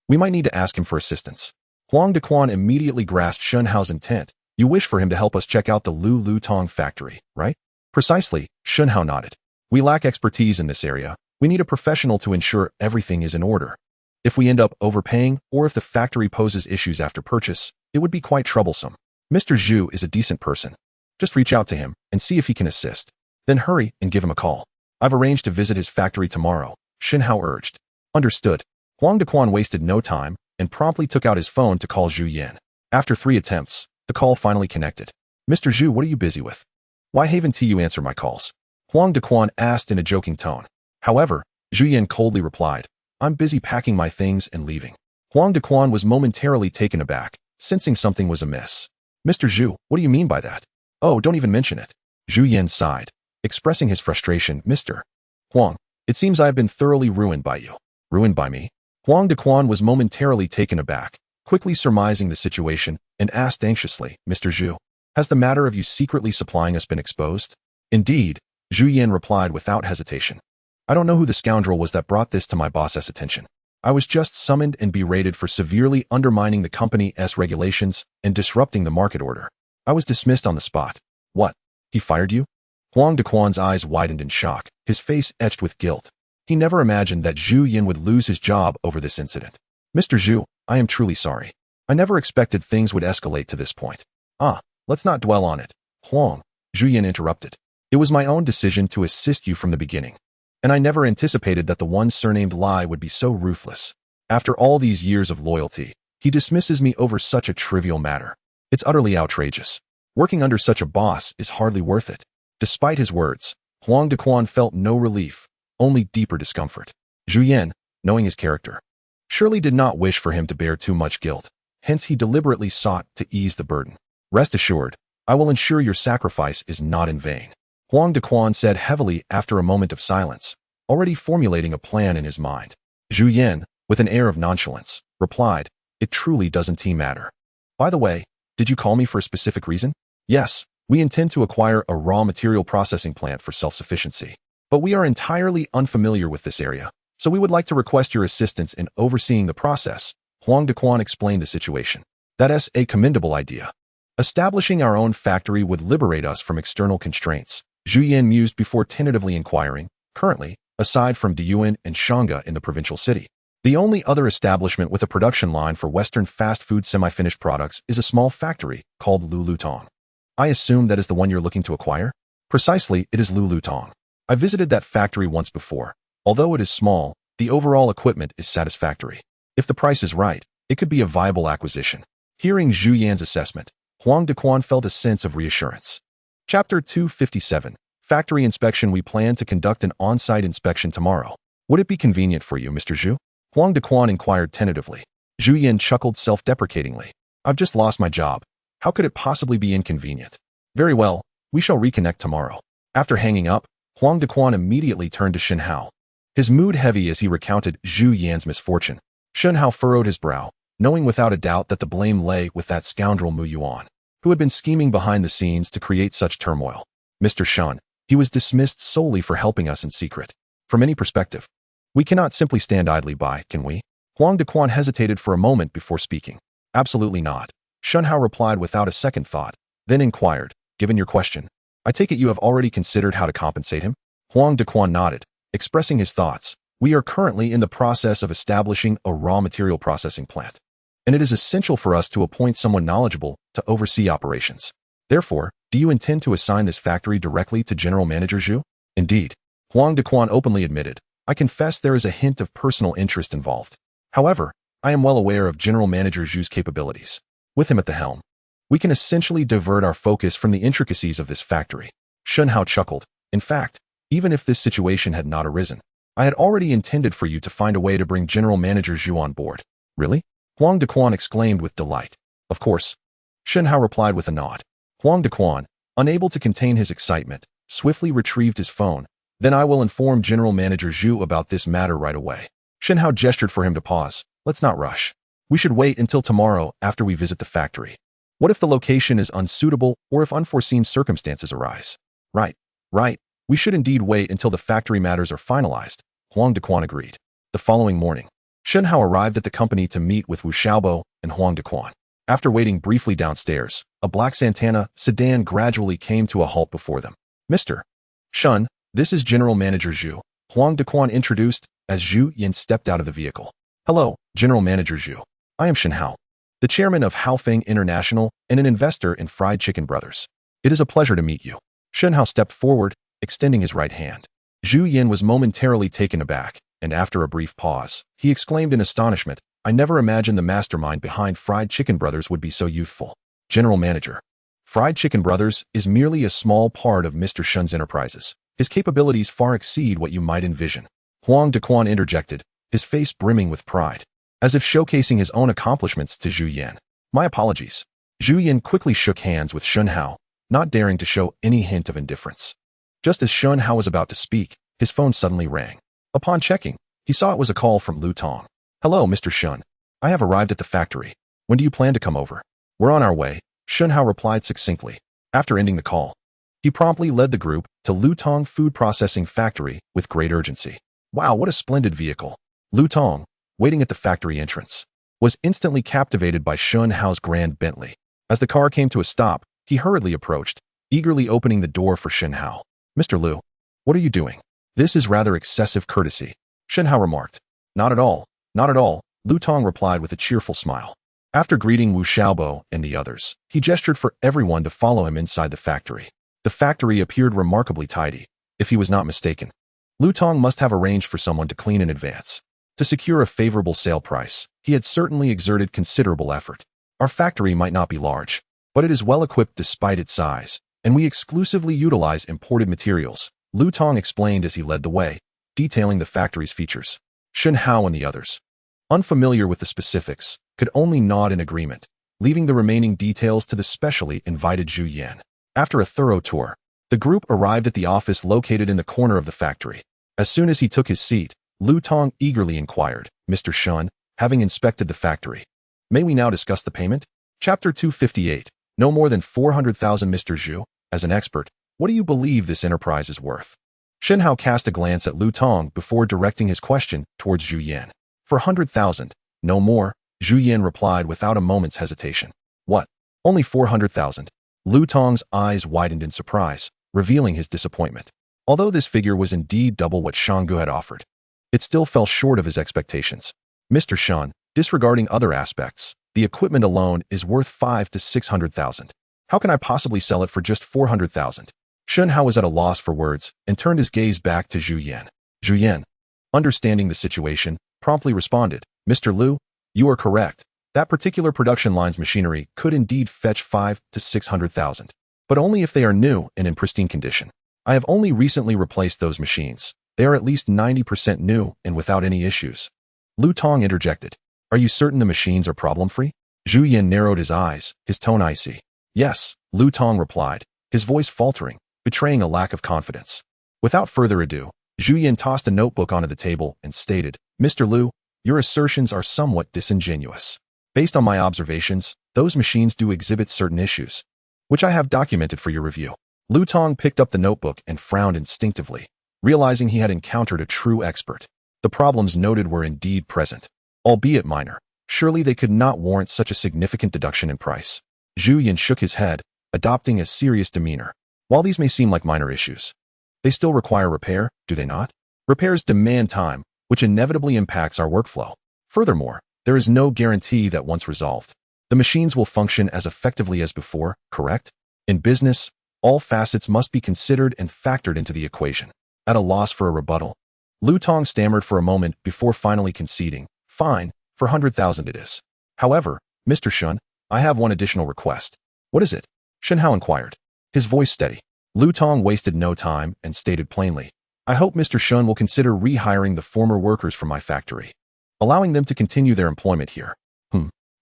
We might need to ask him for assistance. Huang Dequan immediately grasped Shen Hao's intent. You wish for him to help us check out the Lu Tong factory, right? Precisely, Shen Hao nodded. We lack expertise in this area. We need a professional to ensure everything is in order. If we end up overpaying, or if the factory poses issues after purchase, it would be quite troublesome. Mr. Zhu is a decent person. Just reach out to him and see if he can assist. Then hurry and give him a call. I've arranged to visit his factory tomorrow, Shen Hao urged. Understood. Huang Dequan wasted no time and promptly took out his phone to call Zhu Yan. After 3 attempts, the call finally connected. Mr. Zhu, what are you busy with? Why haven't you answered my calls? Huang Dequan asked in a joking tone. However, Zhu Yan coldly replied, I'm busy packing my things and leaving. Huang Dequan was momentarily taken aback, sensing something was amiss. Mr. Zhu, what do you mean by that? Oh, don't even mention it. Zhu Yan sighed, expressing his frustration. Mr. Huang, it seems I have been thoroughly ruined by you. Ruined by me? Huang Dequan was momentarily taken aback, quickly surmising the situation, and asked anxiously, Mr. Zhu, has the matter of you secretly supplying us been exposed? Indeed, Zhu Yan replied without hesitation. I don't know who the scoundrel was that brought this to my boss's attention. I was just summoned and berated for severely undermining the company's regulations and disrupting the market order. I was dismissed on the spot. What? He fired you? Huang Dequan's eyes widened in shock, his face etched with guilt. He never imagined that Zhu Yin would lose his job over this incident. Mr. Zhu, I am truly sorry. I never expected things would escalate to this point. Let's not dwell on it. Huang, Zhu Yin interrupted. It was my own decision to assist you from the beginning. And I never anticipated that the one surnamed Lai would be so ruthless. After all these years of loyalty, he dismisses me over such a trivial matter. It's utterly outrageous. Working under such a boss is hardly worth it. Despite his words, Huang Dequan felt no relief, only deeper discomfort. Zhu Yin, knowing his character, surely did not wish for him to bear too much guilt, hence he deliberately sought to ease the burden. Rest assured, I will ensure your sacrifice is not in vain, Huang Dequan said heavily after a moment of silence, already formulating a plan in his mind. Zhu Yin, with an air of nonchalance, replied, It truly doesn't matter. By the way, did you call me for a specific reason? Yes, we intend to acquire a raw material processing plant for self-sufficiency. But we are entirely unfamiliar with this area, so we would like to request your assistance in overseeing the process. Huang Dequan explained the situation. That is a commendable idea. Establishing our own factory would liberate us from external constraints, Zhu Yin mused before tentatively inquiring. Currently, aside from Diyuan and Shanga in the provincial city, the only other establishment with a production line for Western fast food semi-finished products is a small factory called Lulutong. I assume that is the one you're looking to acquire? Precisely, it is Lulutong. I visited that factory once before. Although it is small, the overall equipment is satisfactory. If the price is right, it could be a viable acquisition. Hearing Zhu Yan's assessment, Huang Dequan felt a sense of reassurance. Chapter 257, Factory Inspection. We plan to conduct an on-site inspection tomorrow. Would it be convenient for you, Mr. Zhu? Huang Dequan inquired tentatively. Zhu Yin chuckled self-deprecatingly. I've just lost my job. How could it possibly be inconvenient? Very well, we shall reconnect tomorrow. After hanging up, Huang Dequan immediately turned to Shen Hao. His mood heavy as he recounted Zhu Yan's misfortune. Shen Hao furrowed his brow, knowing without a doubt that the blame lay with that scoundrel Mu Yuan, who had been scheming behind the scenes to create such turmoil. Mr. Shen, he was dismissed solely for helping us in secret. From any perspective, we cannot simply stand idly by, can we? Huang Dequan hesitated for a moment before speaking. Absolutely not. Shen Hao replied without a second thought, then inquired, given your question, I take it you have already considered how to compensate him? Huang Dequan nodded, expressing his thoughts. We are currently in the process of establishing a raw material processing plant, and it is essential for us to appoint someone knowledgeable to oversee operations. Therefore, do you intend to assign this factory directly to General Manager Zhu? Indeed, Huang Dequan openly admitted, I confess there is a hint of personal interest involved. However, I am well aware of General Manager Zhu's capabilities. With him at the helm, we can essentially divert our focus from the intricacies of this factory. Shen Hao chuckled. In fact, even if this situation had not arisen, I had already intended for you to find a way to bring General Manager Zhu on board. Really? Huang Dequan exclaimed with delight. Of course. Shen Hao replied with a nod. Huang Dequan, unable to contain his excitement, swiftly retrieved his phone. Then I will inform General Manager Zhu about this matter right away. Shen Hao gestured for him to pause. Let's not rush. We should wait until tomorrow after we visit the factory. What if the location is unsuitable or if unforeseen circumstances arise? Right. We should indeed wait until the factory matters are finalized, Huang Dequan agreed. The following morning, Shen Hao arrived at the company to meet with Wu Xiaobo and Huang Dequan. After waiting briefly downstairs, a black Santana sedan gradually came to a halt before them. Mr. Shen, this is General Manager Zhu, Huang Dequan introduced as Zhu Yin stepped out of the vehicle. Hello, General Manager Zhu. I am Shen Hao, the chairman of Haofeng International and an investor in Fried Chicken Brothers. It is a pleasure to meet you. Shen Hao stepped forward, extending his right hand. Zhu Yin was momentarily taken aback, and after a brief pause, he exclaimed in astonishment, I never imagined the mastermind behind Fried Chicken Brothers would be so youthful. General Manager. Fried Chicken Brothers is merely a small part of Mr. Shen's enterprises. His capabilities far exceed what you might envision. Huang Dequan interjected, his face brimming with pride, as if showcasing his own accomplishments to Zhu Yin. My apologies. Zhu Yin quickly shook hands with Shen Hao, not daring to show any hint of indifference. Just as Shen Hao was about to speak, his phone suddenly rang. Upon checking, he saw it was a call from Lu Tong. Hello, Mr. Shen. I have arrived at the factory. When do you plan to come over? We're on our way, Shen Hao replied succinctly. After ending the call, he promptly led the group to Lu Tong Food Processing Factory with great urgency. Wow, what a splendid vehicle. Lu Tong, waiting at the factory entrance, was instantly captivated by Shen Hao's grand Bentley. As the car came to a stop, he hurriedly approached, eagerly opening the door for Shen Hao. "Mr. Liu, what are you doing? This is rather excessive courtesy," Shen Hao remarked. "Not at all, not at all," Lu Tong replied with a cheerful smile. After greeting Wu Xiaobo and the others, he gestured for everyone to follow him inside the factory. The factory appeared remarkably tidy, if he was not mistaken. Lu Tong must have arranged for someone to clean in advance. To secure a favorable sale price, he had certainly exerted considerable effort. "Our factory might not be large, but it is well equipped despite its size, and we exclusively utilize imported materials," Lu Tong explained as he led the way, detailing the factory's features. Shen Hao and the others, unfamiliar with the specifics, could only nod in agreement, leaving the remaining details to the specially invited Zhu Yan. After a thorough tour, the group arrived at the office located in the corner of the factory. As soon as he took his seat, Lu Tong eagerly inquired, "Mr. Shen, having inspected the factory, may we now discuss the payment?" Chapter 258. No more than 400,000. Mr. Zhu, as an expert, what do you believe this enterprise is worth? Shen Hao cast a glance at Lu Tong before directing his question towards Zhu Yan. "For 100,000, no more," Zhu Yan replied without a moment's hesitation. "What? Only 400,000? Lu Tong's eyes widened in surprise, revealing his disappointment. Although this figure was indeed double what Shanggu had offered, it still fell short of his expectations. "Mr. Shen, disregarding other aspects, the equipment alone is worth 500,000 to 600,000. How can I possibly sell it for just 400,000? Shen Hao was at a loss for words and turned his gaze back to Zhu Yan. Zhu Yan, understanding the situation, promptly responded, "Mr. Liu, you are correct. That particular production line's machinery could indeed fetch 500,000 to 600,000, but only if they are new and in pristine condition. I have only recently replaced those machines. They are at least 90% new and without any issues." Lu Tong interjected, "Are you certain the machines are problem-free?" Zhu Yan narrowed his eyes, his tone icy. "Yes," Lu Tong replied, his voice faltering, betraying a lack of confidence. Without further ado, Zhu Yan tossed a notebook onto the table and stated, "Mr. Liu, your assertions are somewhat disingenuous. Based on my observations, those machines do exhibit certain issues, which I have documented for your review." Lu Tong picked up the notebook and frowned instinctively, realizing he had encountered a true expert. The problems noted were indeed present, albeit minor. Surely they could not warrant such a significant deduction in price. Zhu Yan shook his head, adopting a serious demeanor. "While these may seem like minor issues, they still require repair, do they not? Repairs demand time, which inevitably impacts our workflow. Furthermore, there is no guarantee that once resolved, the machines will function as effectively as before, correct? In business, all facets must be considered and factored into the equation." At a loss for a rebuttal, Lu Tong stammered for a moment before finally conceding, "Fine, for 100,000 it is. However, Mr. Shen, I have one additional request." "What is it?" Shen Hao inquired, his voice steady. Lu Tong wasted no time and stated plainly, "I hope Mr. Shen will consider rehiring the former workers from my factory, allowing them to continue their employment here."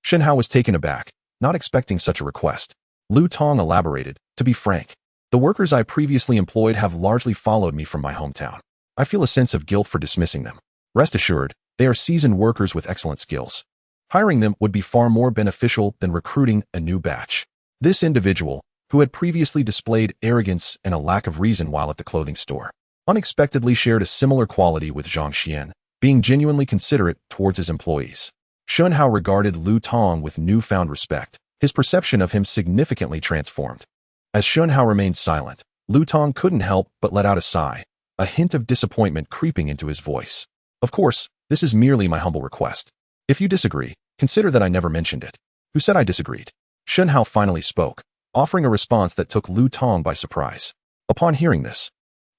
Shen Hao was taken aback, not expecting such a request. Lu Tong elaborated, "To be frank, the workers I previously employed have largely followed me from my hometown. I feel a sense of guilt for dismissing them. Rest assured, they are seasoned workers with excellent skills. Hiring them would be far more beneficial than recruiting a new batch." This individual, who had previously displayed arrogance and a lack of reason while at the clothing store, unexpectedly shared a similar quality with Zhang Xian, being genuinely considerate towards his employees. Shen Hao regarded Lu Tong with newfound respect, his perception of him significantly transformed. As Shen Hao remained silent, Lu Tong couldn't help but let out a sigh, a hint of disappointment creeping into his voice. "Of course, this is merely my humble request. If you disagree, consider that I never mentioned it." "Who said I disagreed?" Shen Hao finally spoke, offering a response that took Lu Tong by surprise. Upon hearing this,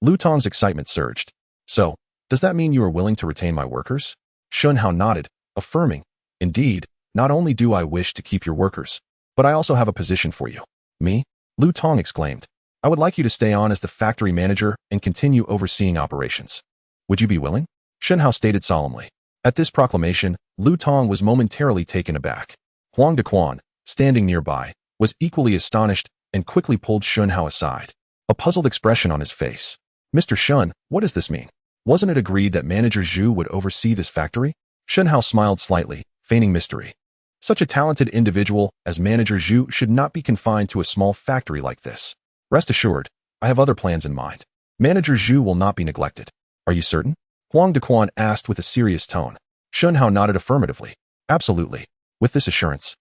Lu Tong's excitement surged. "So, does that mean you are willing to retain my workers?" Shen Hao nodded, affirming, "Indeed, not only do I wish to keep your workers, but I also have a position for you." "Me?" Lu Tong exclaimed. "I would like you to stay on as the factory manager and continue overseeing operations. Would you be willing?" Shen Hao stated solemnly. At this proclamation, Lu Tong was momentarily taken aback. Huang Dequan, standing nearby, was equally astonished and quickly pulled Shen Hao aside, a puzzled expression on his face. "Mr. Shen, what does this mean? Wasn't it agreed that Manager Zhu would oversee this factory?" Shen Hao smiled slightly, feigning mystery. Such a talented individual as Manager Zhu should not be confined to a small factory like this. "Rest assured, I have other plans in mind. Manager Zhu will not be neglected." "Are you certain?" Huang Dequan asked with a serious tone. Shen Hao nodded affirmatively. "Absolutely." With this assurance,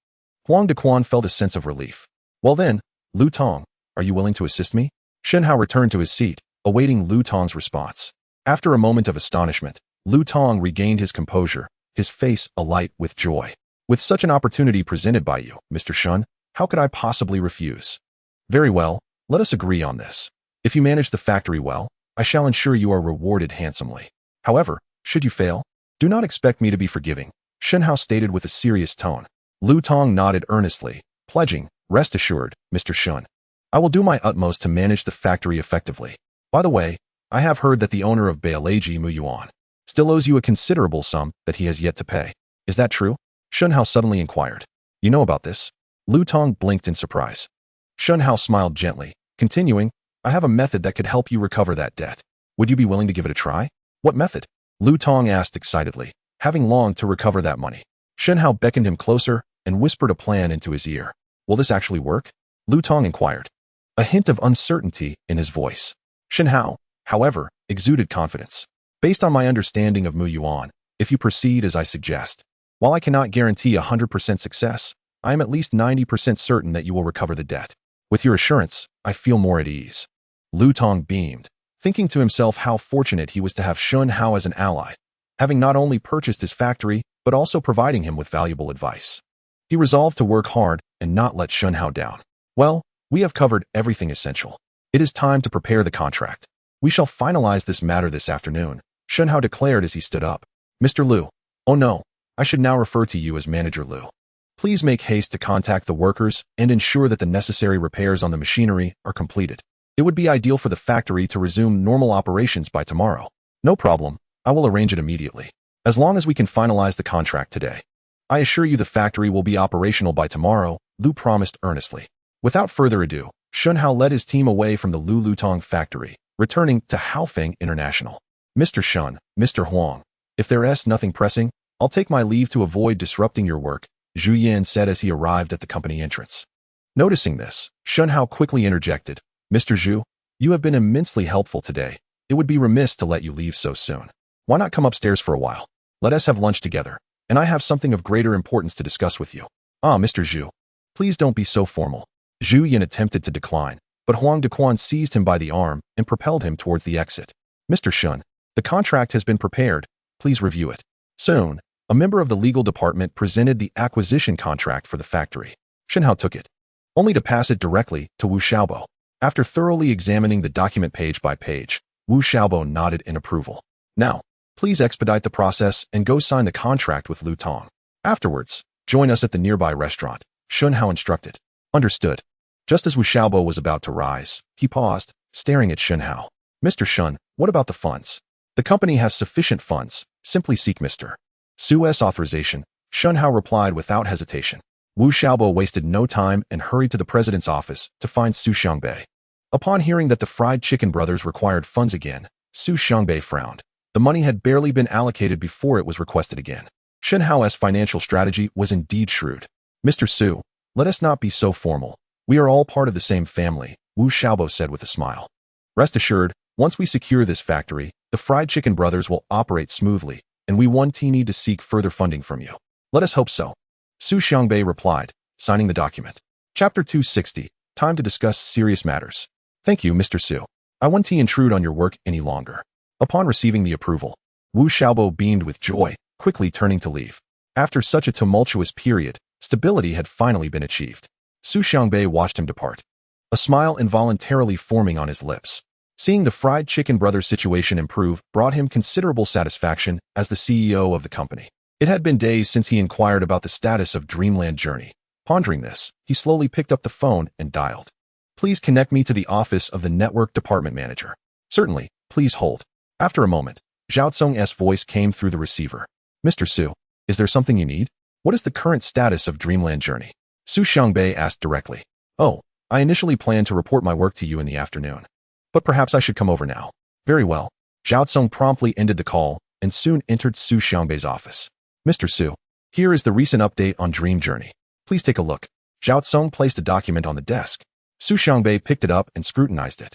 Huang Dequan felt a sense of relief. "Well then, Lu Tong, Are you willing to assist me? Shen Hao returned to his seat, awaiting Lu Tong's response. After a moment of astonishment, Lu Tong regained his composure, his face alight with joy. With such an opportunity presented by you, Mr. Shen, how could I possibly refuse? Very well, let us agree on this. If you manage the factory well, I shall ensure you are rewarded handsomely. However, should you fail, do not expect me to be forgiving, Shen Hao stated with a serious tone. Lu Tong nodded earnestly, pledging, rest assured, Mr. Shen. I will do my utmost to manage the factory effectively. By the way, I have heard that the owner of Beileji Muyuan still owes you a considerable sum that he has yet to pay. Is that true? Shen Hao suddenly inquired. You know about this? Lu Tong blinked in surprise. Shen Hao smiled gently, continuing, I have a method that could help you recover that debt. Would you be willing to give it a try? What method? Lu Tong asked excitedly, having longed to recover that money. Shen Hao beckoned him closer and whispered a plan into his ear. Will this actually work? Lu Tong inquired, a hint of uncertainty in his voice. Shen Hao, however, exuded confidence. Based on my understanding of Muyuan, if you proceed as I suggest, while I cannot guarantee 100% success, I am at least 90% certain that you will recover the debt. With your assurance, I feel more at ease. Lu Tong beamed, thinking to himself how fortunate he was to have Shen Hao as an ally, having not only purchased his factory, but also providing him with valuable advice. He resolved to work hard and not let Shen Hao down. Well, we have covered everything essential. It is time to prepare the contract. We shall finalize this matter this afternoon, Shen Hao declared as he stood up. Mr. Lu. Oh no, I should now refer to you as Manager Lu. Please make haste to contact the workers and ensure that the necessary repairs on the machinery are completed. It would be ideal for the factory to resume normal operations by tomorrow. No problem, I will arrange it immediately. As long as we can finalize the contract today. I assure you the factory will be operational by tomorrow, Lu promised earnestly. Without further ado, Shen Hao led his team away from the Lu Tong factory, returning to Haofeng International. Mr. Shen, Mr. Huang, if there is nothing pressing, I'll take my leave to avoid disrupting your work, Zhu Yan said as he arrived at the company entrance. Noticing this, Shen Hao quickly interjected, Mr. Zhu, you have been immensely helpful today. It would be remiss to let you leave so soon. Why not come upstairs for a while? Let us have lunch together, and I have something of greater importance to discuss with you. Ah, Mr. Zhu, please don't be so formal. Zhu Yan attempted to decline, but Huang Dequan seized him by the arm and propelled him towards the exit. Mr. Shen, the contract has been prepared. Please review it. Soon, a member of the legal department presented the acquisition contract for the factory. Shen Hao took it, only to pass it directly to Wu Xiaobo. After thoroughly examining the document page by page, Wu Xiaobo nodded in approval. Now, please expedite the process and go sign the contract with Lu Tong. Afterwards, join us at the nearby restaurant, Shen Hao instructed. Understood. Just as Wu Xiaobo was about to rise, he paused, staring at Shen Hao. Mr. Shen, what about the funds? The company has sufficient funds. Simply seek Mr. Su's authorization, Shen Hao replied without hesitation. Wu Xiaobo wasted no time and hurried to the president's office to find Su Xiangbei. Upon hearing that the fried chicken brothers required funds again, Su Xiangbei frowned. The money had barely been allocated before it was requested again. Shen Hao's financial strategy was indeed shrewd. Mr. Su, let us not be so formal. We are all part of the same family, Wu Xiaobo said with a smile. Rest assured, once we secure this factory, the fried chicken brothers will operate smoothly, and we won't need to seek further funding from you. Let us hope so. Su Xiangbei replied, signing the document. Chapter 260, time to discuss serious matters. Thank you, Mr. Su. I won't intrude on your work any longer. Upon receiving the approval, Wu Xiaobo beamed with joy, quickly turning to leave. After such a tumultuous period, stability had finally been achieved. Su Xiangbei watched him depart, a smile involuntarily forming on his lips. Seeing the fried chicken brothers situation improve brought him considerable satisfaction as the CEO of the company. It had been days since he inquired about the status of Dreamland Journey. Pondering this, he slowly picked up the phone and dialed. Please connect me to the office of the network department manager. Certainly, please hold. After a moment, Zhao Tsong's voice came through the receiver. Mr. Su, is there something you need? What is the current status of Dreamland Journey? Su Xiangbei asked directly. Oh, I initially planned to report my work to you in the afternoon. But perhaps I should come over now. Very well. Zhao Tsong promptly ended the call and soon entered Su Xiangbei's office. Mr. Su, here is the recent update on Dream Journey. Please take a look. Zhao Tsong placed a document on the desk. Su Xiangbei picked it up and scrutinized it,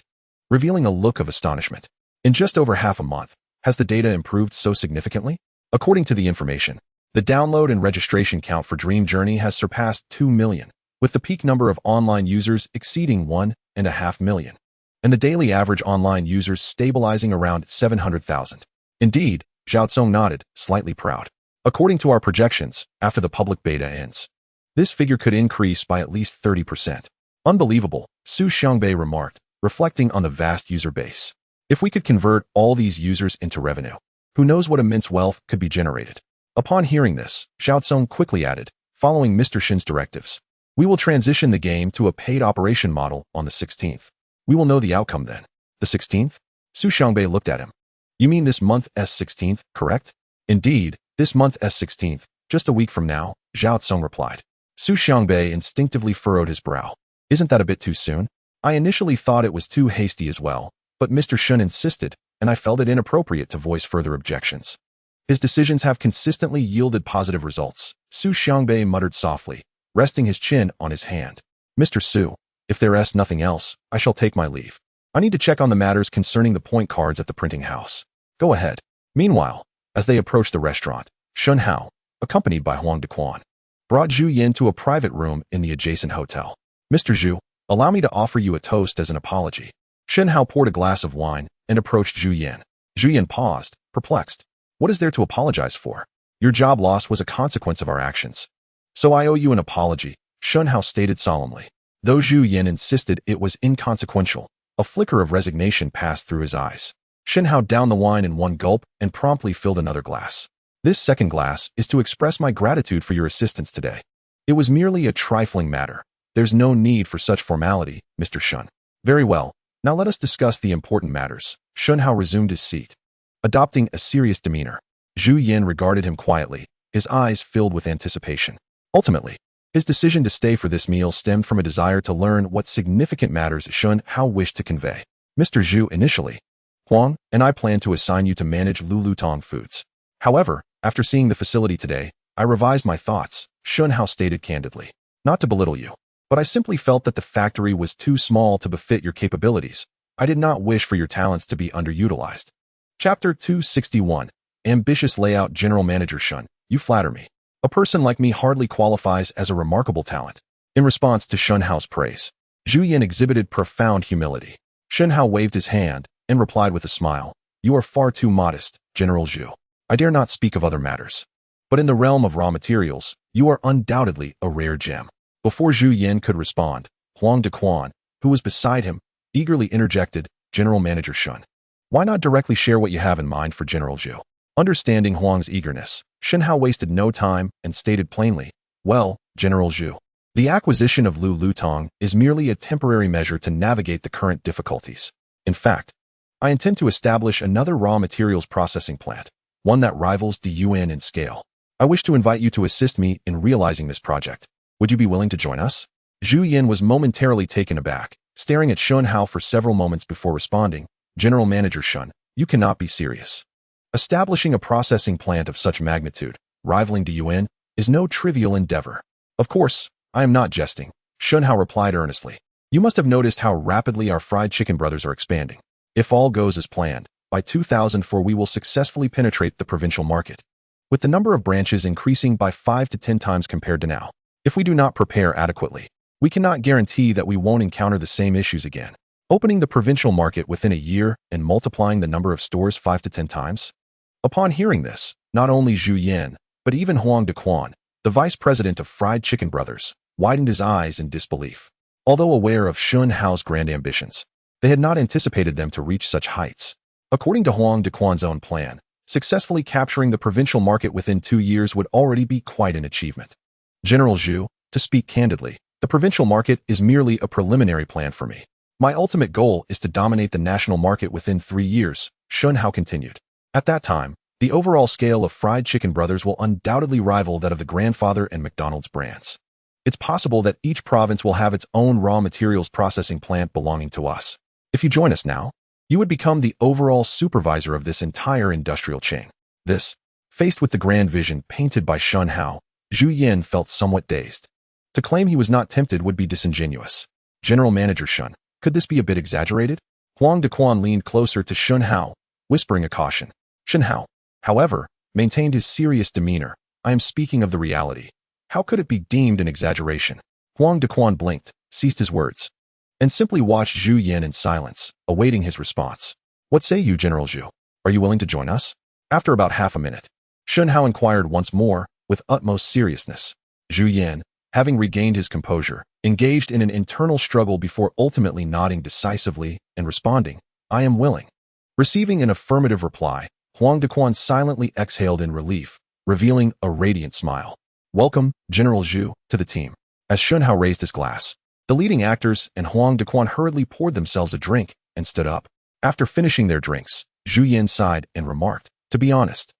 revealing a look of astonishment. In just over half a month, has the data improved so significantly? According to the information, the download and registration count for Dream Journey has surpassed 2 million, with the peak number of online users exceeding 1 1.5 million, and the daily average online users stabilizing around 700,000. Indeed, Zhao Tsong nodded, slightly proud. According to our projections, after the public beta ends, this figure could increase by at least 30%. Unbelievable, Su Xiangbei remarked, reflecting on the vast user base. If we could convert all these users into revenue, who knows what immense wealth could be generated. Upon hearing this, Zhao Tsong quickly added, following Mr. Shen's directives, we will transition the game to a paid operation model on the 16th. We will know the outcome then. The 16th? Su Xiangbei looked at him. You mean this month's 16th, correct? Indeed, this month's 16th, just a week from now, Zhao Tsong replied. Su Xiangbei instinctively furrowed his brow. Isn't that a bit too soon? I initially thought it was too hasty as well, but Mr. Shen insisted, and I felt it inappropriate to voice further objections. His decisions have consistently yielded positive results, Su Xiangbei muttered softly, resting his chin on his hand. Mr. Su, if there's nothing else, I shall take my leave. I need to check on the matters concerning the point cards at the printing house. Go ahead. Meanwhile, as they approached the restaurant, Shen Hao, accompanied by Huang Dequan, brought Zhu Yin to a private room in the adjacent hotel. Mr. Zhu, allow me to offer you a toast as an apology. Shen Hao poured a glass of wine and approached Zhu Yin. Zhu Yin paused, perplexed. What is there to apologize for? Your job loss was a consequence of our actions. So I owe you an apology, Shen Hao stated solemnly. Though Zhu Yin insisted it was inconsequential, a flicker of resignation passed through his eyes. Shen Hao downed the wine in one gulp and promptly filled another glass. This second glass is to express my gratitude for your assistance today. It was merely a trifling matter. There's no need for such formality, Mr. Shen. Very well, now let us discuss the important matters. Shen Hao resumed his seat, adopting a serious demeanor. Zhu Yin regarded him quietly, his eyes filled with anticipation. Ultimately, his decision to stay for this meal stemmed from a desire to learn what significant matters Shen Hao wished to convey. Mr. Zhu, initially, Huang and I plan to assign you to manage Lulutong Foods. However, after seeing the facility today, I revised my thoughts, Shen Hao stated candidly. Not to belittle you, but I simply felt that the factory was too small to befit your capabilities. I did not wish for your talents to be underutilized. Chapter 261. Ambitious Layout. General Manager Shen, you flatter me. A person like me hardly qualifies as a remarkable talent. In response to Shen Hao's praise, Zhu Yin exhibited profound humility. Shen Hao waved his hand and replied with a smile. You are far too modest, General Zhu. I dare not speak of other matters. But in the realm of raw materials, you are undoubtedly a rare gem. Before Zhu Yin could respond, Huang Dequan, who was beside him, eagerly interjected, General Manager Shen. Why not directly share what you have in mind for General Zhu? Understanding Huang's eagerness, Shen Hao wasted no time and stated plainly, well, General Zhu, the acquisition of Lulutong is merely a temporary measure to navigate the current difficulties. In fact, I intend to establish another raw materials processing plant, one that rivals DUN in scale. I wish to invite you to assist me in realizing this project. Would you be willing to join us? Zhu Yin was momentarily taken aback, staring at Shen Hao for several moments before responding, General Manager Shen, you cannot be serious. Establishing a processing plant of such magnitude, rivaling DUN, is no trivial endeavor. Of course, I am not jesting, Shen Hao replied earnestly. You must have noticed how rapidly our fried chicken brothers are expanding. If all goes as planned, by 2004 we will successfully penetrate the provincial market, with the number of branches increasing by 5 to 10 times compared to now. If we do not prepare adequately, we cannot guarantee that we won't encounter the same issues again. Opening the provincial market within a year and multiplying the number of stores 5 to 10 times? Upon hearing this, not only Zhu Yin, but even Huang Dequan, the vice president of Fried Chicken Brothers, widened his eyes in disbelief. Although aware of Shen Hao's grand ambitions, they had not anticipated them to reach such heights. According to Huang Dequan's own plan, successfully capturing the provincial market within 2 years would already be quite an achievement. General Zhu, to speak candidly, the provincial market is merely a preliminary plan for me. My ultimate goal is to dominate the national market within 3 years, Shen Hao continued. At that time, the overall scale of Fried Chicken Brothers will undoubtedly rival that of the Grandfather and McDonald's brands. It's possible that each province will have its own raw materials processing plant belonging to us. If you join us now, you would become the overall supervisor of this entire industrial chain. This, faced with the grand vision painted by Shen Hao, Zhu Yin felt somewhat dazed. To claim he was not tempted would be disingenuous. General Manager Shen, could this be a bit exaggerated? Huang Dequan leaned closer to Shen Hao, whispering a caution. Shen Hao, however, maintained his serious demeanor. I am speaking of the reality. How could it be deemed an exaggeration? Huang Dequan blinked, ceased his words. and simply watched Zhu Yan in silence, awaiting his response. What say you, General Zhu? Are you willing to join us? After about half a minute, Shen Hao inquired once more, with utmost seriousness. Zhu Yan, having regained his composure, engaged in an internal struggle before ultimately nodding decisively and responding, I am willing. Receiving an affirmative reply, Huang Dequan silently exhaled in relief, revealing a radiant smile. Welcome, General Zhu, to the team. As Shen Hao raised his glass, the leading actors and Huang Dequan hurriedly poured themselves a drink and stood up. After finishing their drinks, Zhu Yan sighed and remarked, to be honest,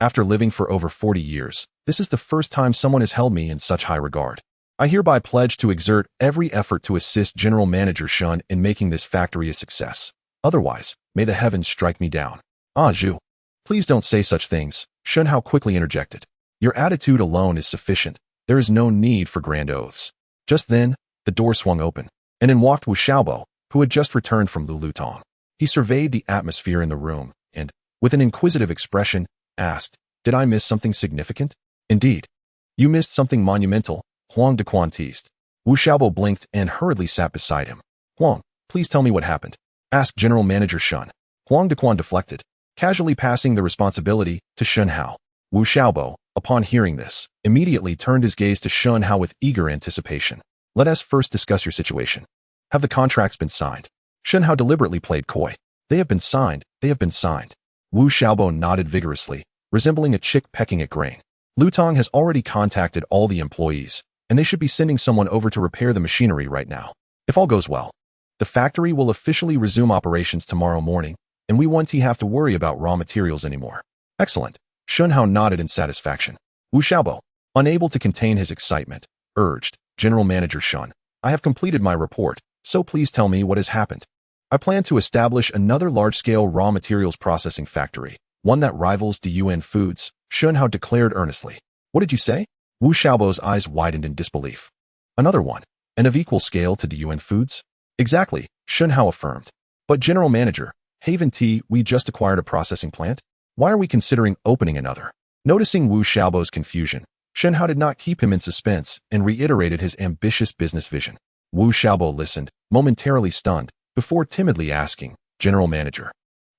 after living for over 40 years, this is the first time someone has held me in such high regard. I hereby pledge to exert every effort to assist General Manager Shen in making this factory a success. Otherwise, may the heavens strike me down. Ah, Zhu. Please don't say such things, Shen Hao quickly interjected. Your attitude alone is sufficient. There is no need for grand oaths. Just then, the door swung open, and in walked Wu Xiaobo, who had just returned from Lulutong. He surveyed the atmosphere in the room, and, with an inquisitive expression, asked, Did I miss something significant? Indeed. You missed something monumental, Huang Dequan teased. Wu Xiaobo blinked and hurriedly sat beside him. Huang, please tell me what happened, asked General Manager Shen. Huang Dequan deflected, casually passing the responsibility to Shen Hao. Wu Xiaobo, upon hearing this, immediately turned his gaze to Shen Hao with eager anticipation. Let us first discuss your situation. Have the contracts been signed? Shen Hao deliberately played coy. They have been signed, they have been signed. Wu Xiaobo nodded vigorously, resembling a chick pecking at grain. Lutong has already contacted all the employees, and they should be sending someone over to repair the machinery right now. If all goes well, the factory will officially resume operations tomorrow morning, and we won't have to worry about raw materials anymore. Excellent. Shen Hao nodded in satisfaction. Wu Xiaobo, unable to contain his excitement, urged, General Manager Shen, I have completed my report, so please tell me what has happened. I plan to establish another large-scale raw materials processing factory, one that rivals the UN Foods, Shen Hao declared earnestly. What did you say? Wu Xiaobo's eyes widened in disbelief. Another one, and of equal scale to the UN Foods? Exactly, Shen Hao affirmed. But General Manager, Haven Tea, we just acquired a processing plant? Why are we considering opening another? Noticing Wu Xiaobo's confusion, Shen Hao did not keep him in suspense and reiterated his ambitious business vision. Wu Xiaobo listened, momentarily stunned, before timidly asking, General Manager,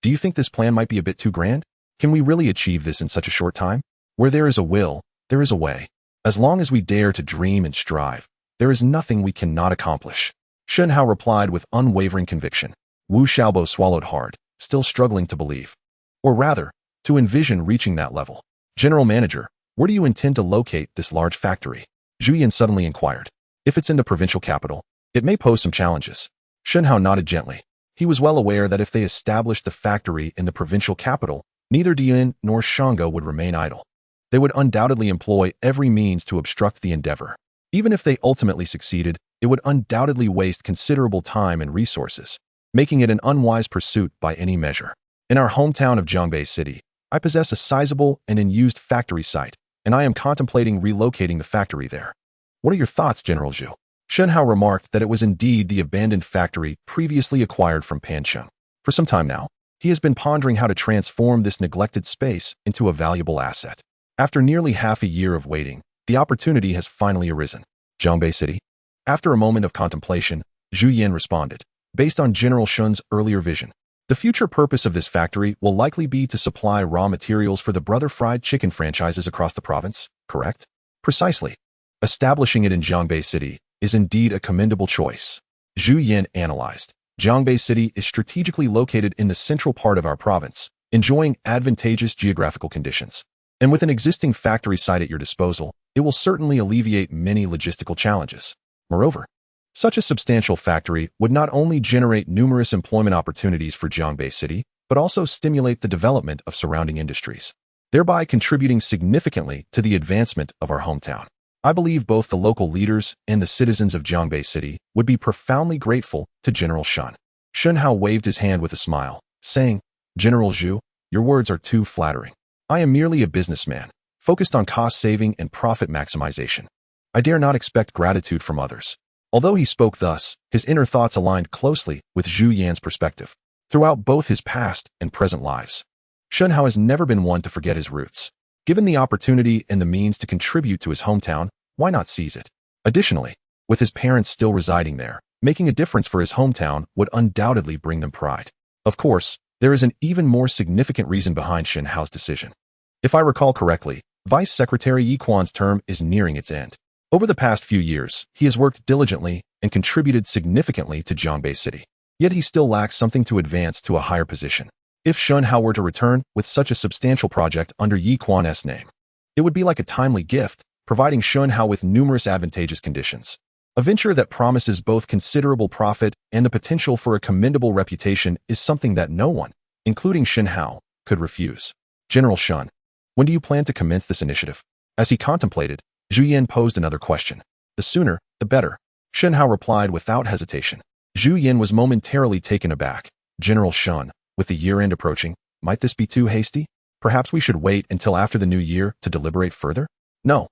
do you think this plan might be a bit too grand? Can we really achieve this in such a short time? Where there is a will, there is a way. As long as we dare to dream and strive, there is nothing we cannot accomplish. Shen Hao replied with unwavering conviction. Wu Xiaobo swallowed hard, still struggling to believe. Or rather, to envision reaching that level. General Manager, where do you intend to locate this large factory? Zhu Yan suddenly inquired. If it's in the provincial capital, it may pose some challenges. Shen Hao nodded gently. He was well aware that if they established the factory in the provincial capital, neither Dian nor Shango would remain idle. They would undoubtedly employ every means to obstruct the endeavor. Even if they ultimately succeeded, it would undoubtedly waste considerable time and resources, making it an unwise pursuit by any measure. In our hometown of Zhongbei City, I possess a sizable and unused factory site, and I am contemplating relocating the factory there. What are your thoughts, General Zhu? Shen Hao remarked that it was indeed the abandoned factory previously acquired from Pancheng. For some time now, he has been pondering how to transform this neglected space into a valuable asset. After nearly half a year of waiting, the opportunity has finally arisen. Zhongbei City? After a moment of contemplation, Zhu Yan responded, based on General Shen's earlier vision. The future purpose of this factory will likely be to supply raw materials for the Brother Fried Chicken franchises across the province, correct? Precisely. Establishing it in Zhongbei City is indeed a commendable choice. Zhu Yan analyzed. Zhongbei City is strategically located in the central part of our province, enjoying advantageous geographical conditions. And with an existing factory site at your disposal, it will certainly alleviate many logistical challenges. Moreover, such a substantial factory would not only generate numerous employment opportunities for Zhongbei City, but also stimulate the development of surrounding industries, thereby contributing significantly to the advancement of our hometown. I believe both the local leaders and the citizens of Zhongbei City would be profoundly grateful to General Shen. Shen Hao waved his hand with a smile, saying, General Zhu, your words are too flattering. I am merely a businessman, focused on cost-saving and profit maximization. I dare not expect gratitude from others. Although he spoke thus, his inner thoughts aligned closely with Zhu Yan's perspective. Throughout both his past and present lives, Shen Hao has never been one to forget his roots. Given the opportunity and the means to contribute to his hometown, why not seize it? Additionally, with his parents still residing there, Making a difference for his hometown would undoubtedly bring them pride. Of course, there is an even more significant reason behind Shen Hao's decision. If I recall correctly, Vice Secretary Yi Quan's term is nearing its end. Over the past few years, he has worked diligently and contributed significantly to Jiangbei City. Yet he still lacks something to advance to a higher position. If Shen Hao were to return with such a substantial project under Yi Quan's name, it would be like a timely gift, providing Shen Hao with numerous advantageous conditions. A venture that promises both considerable profit and the potential for a commendable reputation is something that no one, including Shen Hao, could refuse. General Shen, when do you plan to commence this initiative? As he contemplated, Zhu Yan posed another question. The sooner, the better. Shen Hao replied without hesitation. Zhu Yan was momentarily taken aback. General Shen, with the year-end approaching, might this be too hasty? Perhaps we should wait until after the new year to deliberate further? No.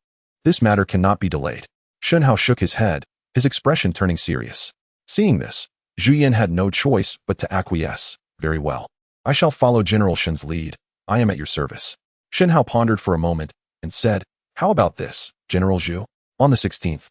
This matter cannot be delayed. Shen Hao shook his head, his expression turning serious. Seeing this, Zhu Yan had no choice but to acquiesce. Very well. I shall follow General Shen's lead. I am at your service. Shen Hao pondered for a moment and said, how about this, General Zhu? On the 16th,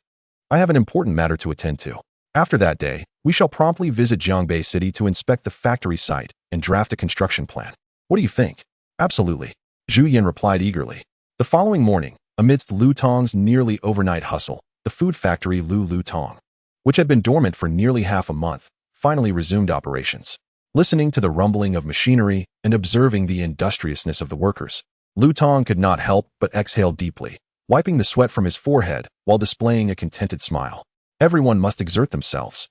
I have an important matter to attend to. After that day, we shall promptly visit Jiangbei City to inspect the factory site and draft a construction plan. What do you think? Absolutely. Zhu Yan replied eagerly. The following morning, amidst Lu Tong's nearly overnight hustle, the food factory Lu Tong, which had been dormant for nearly half a month, finally resumed operations. Listening to the rumbling of machinery and observing the industriousness of the workers, Lu Tong could not help but exhale deeply, wiping the sweat from his forehead while displaying a contented smile. Everyone must exert themselves.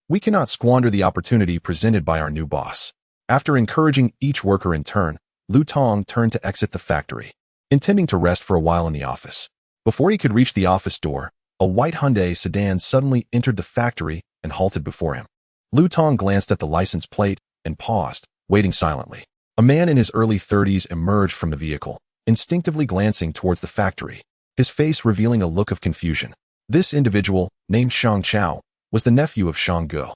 We cannot squander the opportunity presented by our new boss. After encouraging each worker in turn, Lu Tong turned to exit the factory, intending to rest for a while in the office. Before he could reach the office door, a white Hyundai sedan suddenly entered the factory and halted before him. Lu Tong glanced at the license plate and paused, waiting silently. A man in his early 30s emerged from the vehicle, instinctively glancing towards the factory, his face revealing a look of confusion. This individual, named Shang Chao, was the nephew of Shang Ge,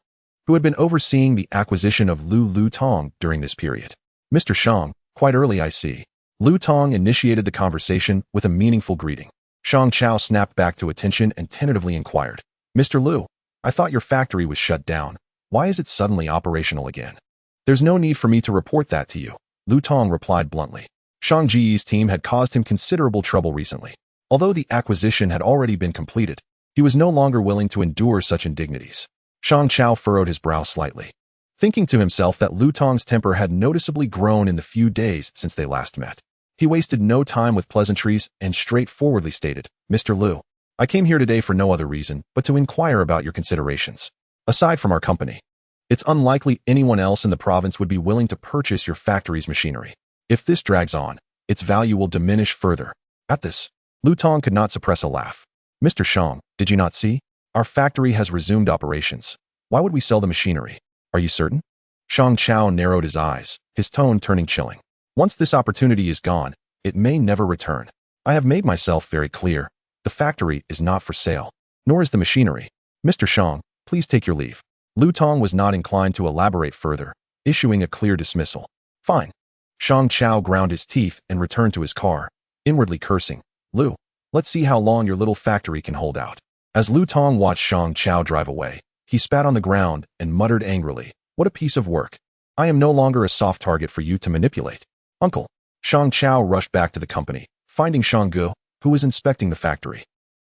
who had been overseeing the acquisition of Lu Tong during this period. Mr. Shang, quite early I see. Lu Tong initiated the conversation with a meaningful greeting. Shang Chao snapped back to attention and tentatively inquired, Mr. Lu, I thought your factory was shut down. Why is it suddenly operational again? There's no need for me to report that to you, Lu Tong replied bluntly. Shang Ji's team had caused him considerable trouble recently. Although the acquisition had already been completed, he was no longer willing to endure such indignities. Shang Chao furrowed his brow slightly, thinking to himself that Lu Tong's temper had noticeably grown in the few days since they last met. He wasted no time with pleasantries and straightforwardly stated, Mr. Lu, I came here today for no other reason but to inquire about your considerations. Aside from our company, it's unlikely anyone else in the province would be willing to purchase your factory's machinery. If this drags on, its value will diminish further. At this, Lu Tong could not suppress a laugh. Mr. Shang, did you not see? Our factory has resumed operations. Why would we sell the machinery? Are you certain? Shang Chao narrowed his eyes, his tone turning chilling. Once this opportunity is gone, it may never return. I have made myself very clear. The factory is not for sale, nor is the machinery. Mr. Shang, please take your leave. Lu Tong was not inclined to elaborate further, issuing a clear dismissal. Fine. Shang Chao ground his teeth and returned to his car, inwardly cursing. Lu, let's see how long your little factory can hold out. As Lu Tong watched Shang Chao drive away, he spat on the ground and muttered angrily, what a piece of work. I am no longer a soft target for you to manipulate. Uncle. Shang Chao rushed back to the company, finding Shang Ge, who was inspecting the factory.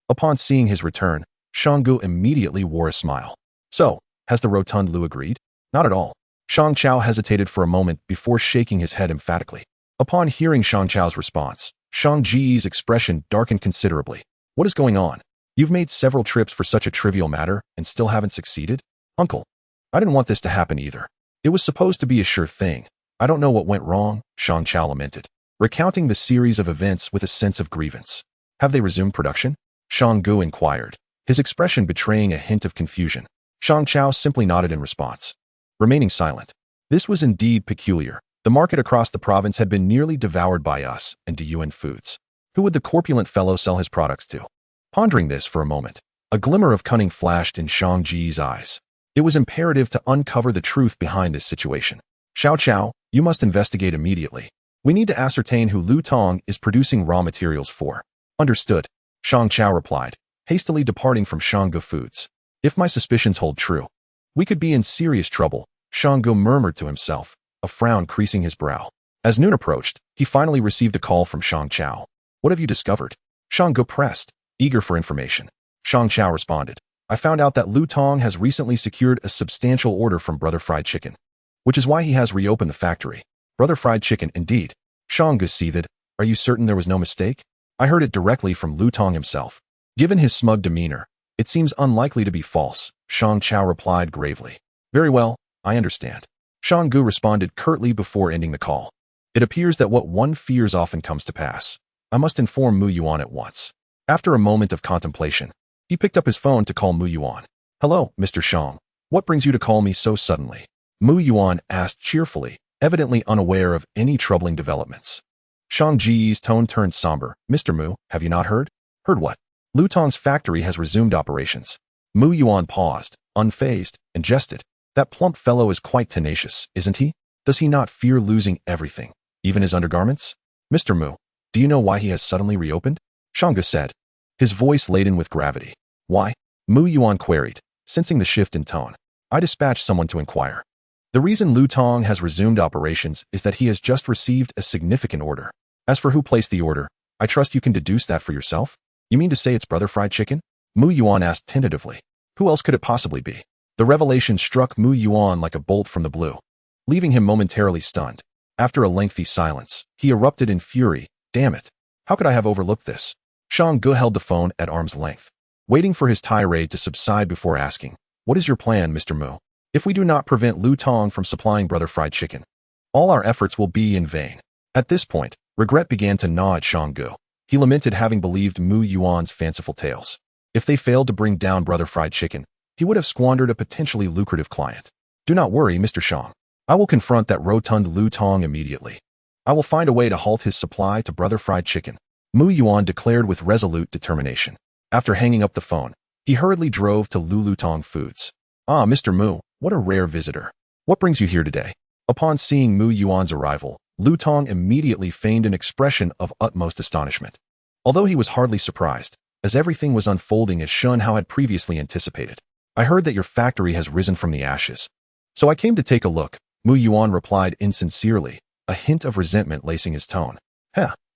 Upon seeing his return, Shang Ge immediately wore a smile. So, has the rotund Lu agreed? Not at all. Shang Chao hesitated for a moment before shaking his head emphatically. Upon hearing Shang Chao's response, Shang Ji's expression darkened considerably. What is going on? You've made several trips for such a trivial matter and still haven't succeeded? Uncle, I didn't want this to happen either. It was supposed to be a sure thing. I don't know what went wrong, Shang Chao lamented, recounting the series of events with a sense of grievance. Have they resumed production? Shang Ge inquired, his expression betraying a hint of confusion. Shang Chao simply nodded in response, remaining silent. This was indeed peculiar. The market across the province had been nearly devoured by us and Diyuan Foods. Who would the corpulent fellow sell his products to? Pondering this for a moment, a glimmer of cunning flashed in Shang Ji's eyes. It was imperative to uncover the truth behind this situation. Xiao Chao, you must investigate immediately. We need to ascertain who Lu Tong is producing raw materials for. Understood, Shang Chao replied, hastily departing from Shang Ge Foods. If my suspicions hold true, We could be in serious trouble, Shen Hao murmured to himself, a frown creasing his brow. As noon approached, he finally received a call from Shang Chao. What have you discovered? Shen Hao pressed, eager for information. Shang Chao responded, I found out that Lu Tong has recently secured a substantial order from Brother Fried Chicken, which is why he has reopened the factory. Brother Fried Chicken, indeed. Shang Hao seethed. Are you certain there was no mistake? I heard it directly from Lu Tong himself. Given his smug demeanor, it seems unlikely to be false, Shang Chao replied gravely. Very well, I understand. Shang Hao responded curtly before ending the call. It appears that what one fears often comes to pass. I must inform Mu Yuan at once. After a moment of contemplation, he picked up his phone to call Mu Yuan. Hello, Mr. Shang. What brings you to call me so suddenly? Mu Yuan asked cheerfully, evidently unaware of any troubling developments. Shang Ji's tone turned somber. Mr. Mu, have you not heard? Heard what? Lu Tong's factory has resumed operations. Mu Yuan paused, unfazed, and jested. That plump fellow is quite tenacious, isn't he? Does he not fear losing everything, even his undergarments? Mr. Mu, do you know why he has suddenly reopened? Shang Hao said, his voice laden with gravity. Why? Mu Yuan queried, sensing the shift in tone. I dispatched someone to inquire. The reason Lu Tong has resumed operations is that he has just received a significant order. As for who placed the order, I trust you can deduce that for yourself? You mean to say it's Brother Fried Chicken? Mu Yuan asked tentatively. Who else could it possibly be? The revelation struck Mu Yuan like a bolt from the blue, leaving him momentarily stunned. After a lengthy silence, he erupted in fury. Damn it. How could I have overlooked this? Shang Hao held the phone at arm's length, waiting for his tirade to subside before asking, what is your plan, Mr. Mu? If we do not prevent Lu Tong from supplying Brother Fried Chicken, all our efforts will be in vain. At this point, regret began to gnaw at Shang Hao. He lamented having believed Mu Yuan's fanciful tales. If they failed to bring down Brother Fried Chicken, he would have squandered a potentially lucrative client. Do not worry, Mr. Shang. I will confront that rotund Lu Tong immediately. I will find a way to halt his supply to Brother Fried Chicken, Mu Yuan declared with resolute determination. After hanging up the phone, he hurriedly drove to Lu Tong Foods. Ah, Mr. Mu, what a rare visitor. What brings you here today? Upon seeing Mu Yuan's arrival, Lu Tong immediately feigned an expression of utmost astonishment. Although he was hardly surprised, as everything was unfolding as Shen Hao had previously anticipated. I heard that your factory has risen from the ashes. So I came to take a look, Mu Yuan replied insincerely, a hint of resentment lacing his tone.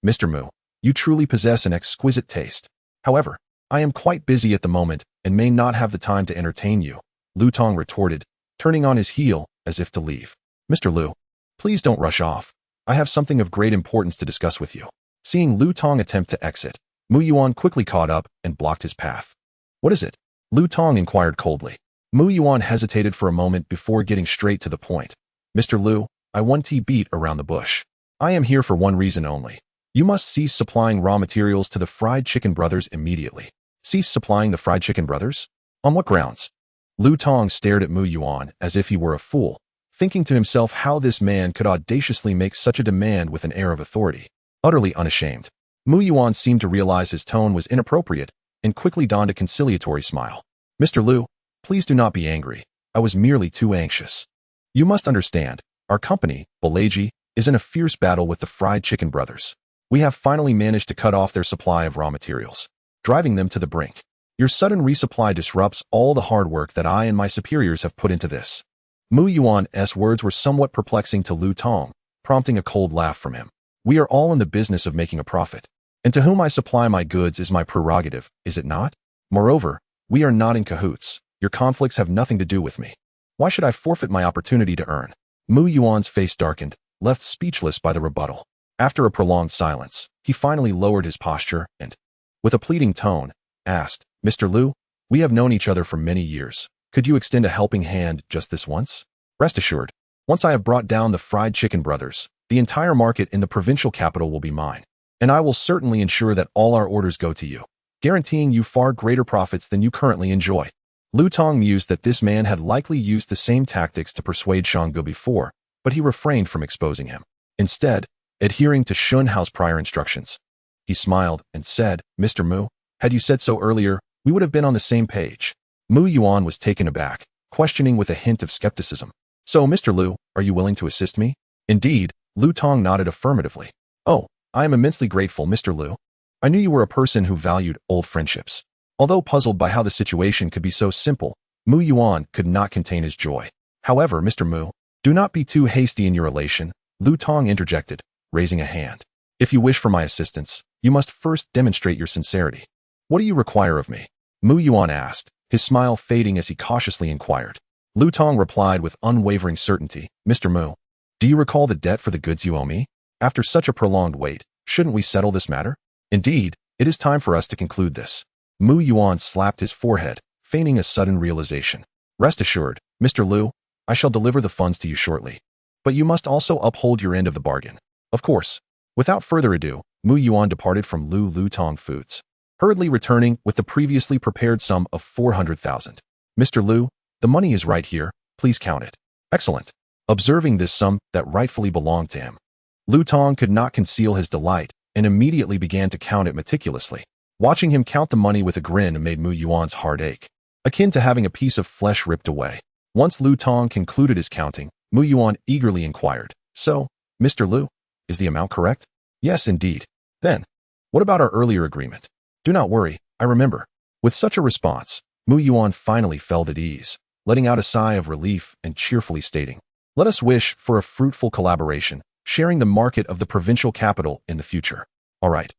Mr. Mu, you truly possess an exquisite taste. However, I am quite busy at the moment and may not have the time to entertain you, Lu Tong retorted, turning on his heel as if to leave. Mr. Lu, please don't rush off. I have something of great importance to discuss with you. Seeing Lu Tong attempt to exit, Mu Yuan quickly caught up and blocked his path. What is it? Lu Tong inquired coldly. Mu Yuan hesitated for a moment before getting straight to the point. Mr. Lu, I want to beat around the bush. I am here for one reason only. You must cease supplying raw materials to the Fried Chicken Brothers immediately. Cease supplying the Fried Chicken Brothers? On what grounds? Lu Tong stared at Mu Yuan as if he were a fool, thinking to himself how this man could audaciously make such a demand with an air of authority. Utterly unashamed, Mu Yuan seemed to realize his tone was inappropriate and quickly donned a conciliatory smile. Mr. Lu, please do not be angry. I was merely too anxious. You must understand, our company, Balaji, is in a fierce battle with the Fried Chicken Brothers. We have finally managed to cut off their supply of raw materials, driving them to the brink. Your sudden resupply disrupts all the hard work that I and my superiors have put into this. Mu Yuan's words were somewhat perplexing to Lu Tong, prompting a cold laugh from him. We are all in the business of making a profit, and to whom I supply my goods is my prerogative, is it not? Moreover, we are not in cahoots. Your conflicts have nothing to do with me. Why should I forfeit my opportunity to earn? Mu Yuan's face darkened, left speechless by the rebuttal. After a prolonged silence, he finally lowered his posture and, with a pleading tone, asked, Mr. Lu, we have known each other for many years. Could you extend a helping hand just this once? Rest assured, once I have brought down the Fried Chicken Brothers, the entire market in the provincial capital will be mine, and I will certainly ensure that all our orders go to you, guaranteeing you far greater profits than you currently enjoy. Lu Tong mused that this man had likely used the same tactics to persuade Shang Hao before, but he refrained from exposing him. Instead, adhering to Shen Hao's prior instructions, he smiled and said, Mr. Mu, had you said so earlier, we would have been on the same page. Mu Yuan was taken aback, questioning with a hint of skepticism. So, Mr. Lu, are you willing to assist me? Indeed, Lu Tong nodded affirmatively. Oh, I am immensely grateful, Mr. Lu. I knew you were a person who valued old friendships. Although puzzled by how the situation could be so simple, Mu Yuan could not contain his joy. However, Mr. Mu, do not be too hasty in your elation, Lu Tong interjected, raising a hand. If you wish for my assistance, you must first demonstrate your sincerity. What do you require of me? Mu Yuan asked, his smile fading as he cautiously inquired. Lu Tong replied with unwavering certainty, Mr. Mu, do you recall the debt for the goods you owe me? After such a prolonged wait, shouldn't we settle this matter? Indeed, it is time for us to conclude this. Mu Yuan slapped his forehead, feigning a sudden realization. Rest assured, Mr. Lu, I shall deliver the funds to you shortly. But you must also uphold your end of the bargain. Of course. Without further ado, Mu Yuan departed from Lu Tong Foods, hurriedly returning with the previously prepared sum of 400,000. Mr. Lu, the money is right here, please count it. Excellent. Observing this sum that rightfully belonged to him, Lu Tong could not conceal his delight and immediately began to count it meticulously. Watching him count the money with a grin made Mu Yuan's heart ache, akin to having a piece of flesh ripped away. Once Lu Tong concluded his counting, Mu Yuan eagerly inquired, So, Mr. Lu, is the amount correct? Yes, indeed. Then, what about our earlier agreement? Do not worry, I remember. With such a response, Mu Yuan finally felt at ease, letting out a sigh of relief and cheerfully stating, Let us wish for a fruitful collaboration, sharing the market of the provincial capital in the future. All right.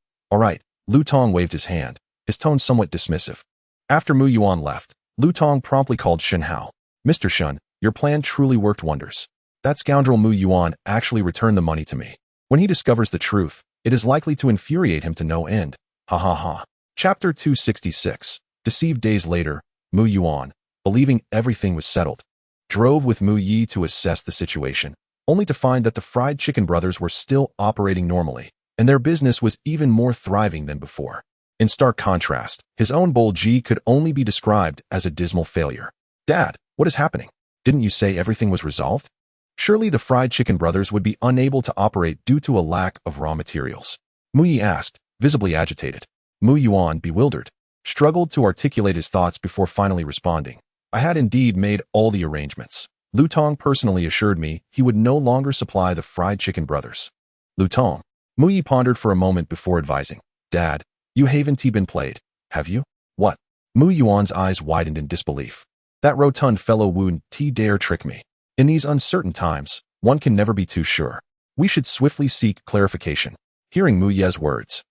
Lu Tong waved his hand, his tone somewhat dismissive. After Mu Yuan left, Lu Tong promptly called Shen Hao. Mr. Shen, your plan truly worked wonders. That scoundrel Mu Yuan actually returned the money to me. When he discovers the truth, it is likely to infuriate him to no end. Ha ha ha. Chapter 266. Deceived days later, Mu Yuan, believing everything was settled, drove with Mu Yi to assess the situation, only to find that the Fried Chicken Brothers were still operating normally, and their business was even more thriving than before. In stark contrast, his own Bowl G could only be described as a dismal failure. Dad, what is happening? Didn't you say everything was resolved? Surely the Fried Chicken Brothers would be unable to operate due to a lack of raw materials. Mu Yi asked, visibly agitated. Mu Yuan, bewildered, struggled to articulate his thoughts before finally responding. I had indeed made all the arrangements. Lu Tong personally assured me he would no longer supply the Fried Chicken Brothers. Lu Tong. Mu Yi pondered for a moment before advising. Dad, you haven't been played, have you? What? Mu Yuan's eyes widened in disbelief. That rotund fellow wouldn't dare trick me. In these uncertain times, one can never be too sure. We should swiftly seek clarification. Hearing Mu Ye's words,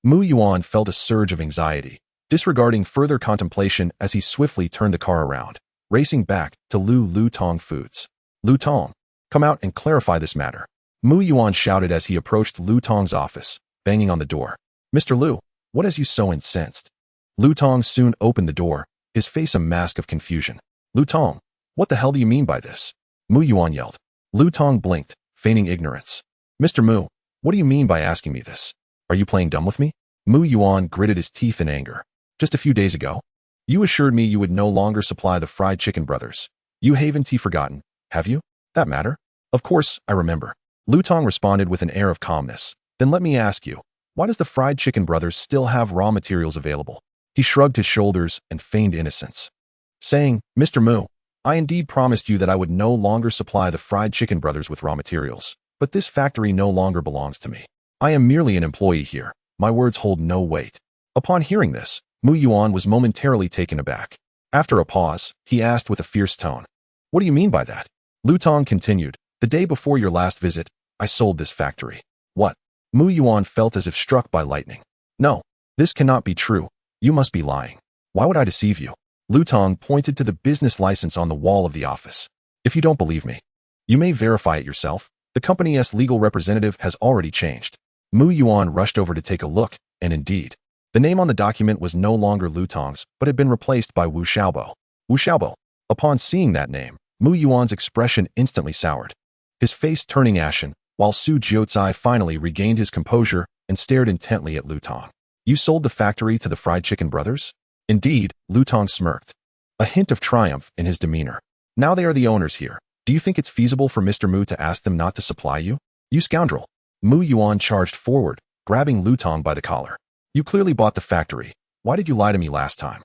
Mu Yuan felt a surge of anxiety, disregarding further contemplation as he swiftly turned the car around, racing back to Lu Tong Foods. Lu Tong, come out and clarify this matter. Mu Yuan shouted as he approached Lu Tong's office, banging on the door. Mr. Lu, what has you so incensed? Lu Tong soon opened the door, his face a mask of confusion. Lu Tong, what the hell do you mean by this? Mu Yuan yelled. Lu Tong blinked, feigning ignorance. Mr. Mu, what do you mean by asking me this? Are you playing dumb with me? Mu Yuan gritted his teeth in anger. Just a few days ago, you assured me you would no longer supply the Fried Chicken Brothers. You haven't forgotten, have you? That matter? Of course, I remember. Lu Tong responded with an air of calmness. Then let me ask you, why does the Fried Chicken Brothers still have raw materials available? He shrugged his shoulders and feigned innocence, saying, Mr. Mu, I indeed promised you that I would no longer supply the Fried Chicken Brothers with raw materials, but this factory no longer belongs to me. I am merely an employee here. My words hold no weight. Upon hearing this, Mu Yuan was momentarily taken aback. After a pause, he asked with a fierce tone, What do you mean by that? Lu Tong continued, The day before your last visit, I sold this factory. What? Mu Yuan felt as if struck by lightning. No, this cannot be true. You must be lying. Why would I deceive you? Lu Tong pointed to the business license on the wall of the office. If you don't believe me, you may verify it yourself. The company's legal representative has already changed. Mu Yuan rushed over to take a look, and indeed, the name on the document was no longer Lu Tong's, but had been replaced by Wu Xiaobo. Wu Xiaobo. Upon seeing that name, Mu Yuan's expression instantly soured, his face turning ashen, while Su Jiuzai finally regained his composure and stared intently at Lu Tong. You sold the factory to the Fried Chicken Brothers? Indeed, Lu Tong smirked, a hint of triumph in his demeanor. Now they are the owners here. Do you think it's feasible for Mr. Mu to ask them not to supply you? You scoundrel. Mu Yuan charged forward, grabbing Lu Tong by the collar. You clearly bought the factory. Why did you lie to me last time?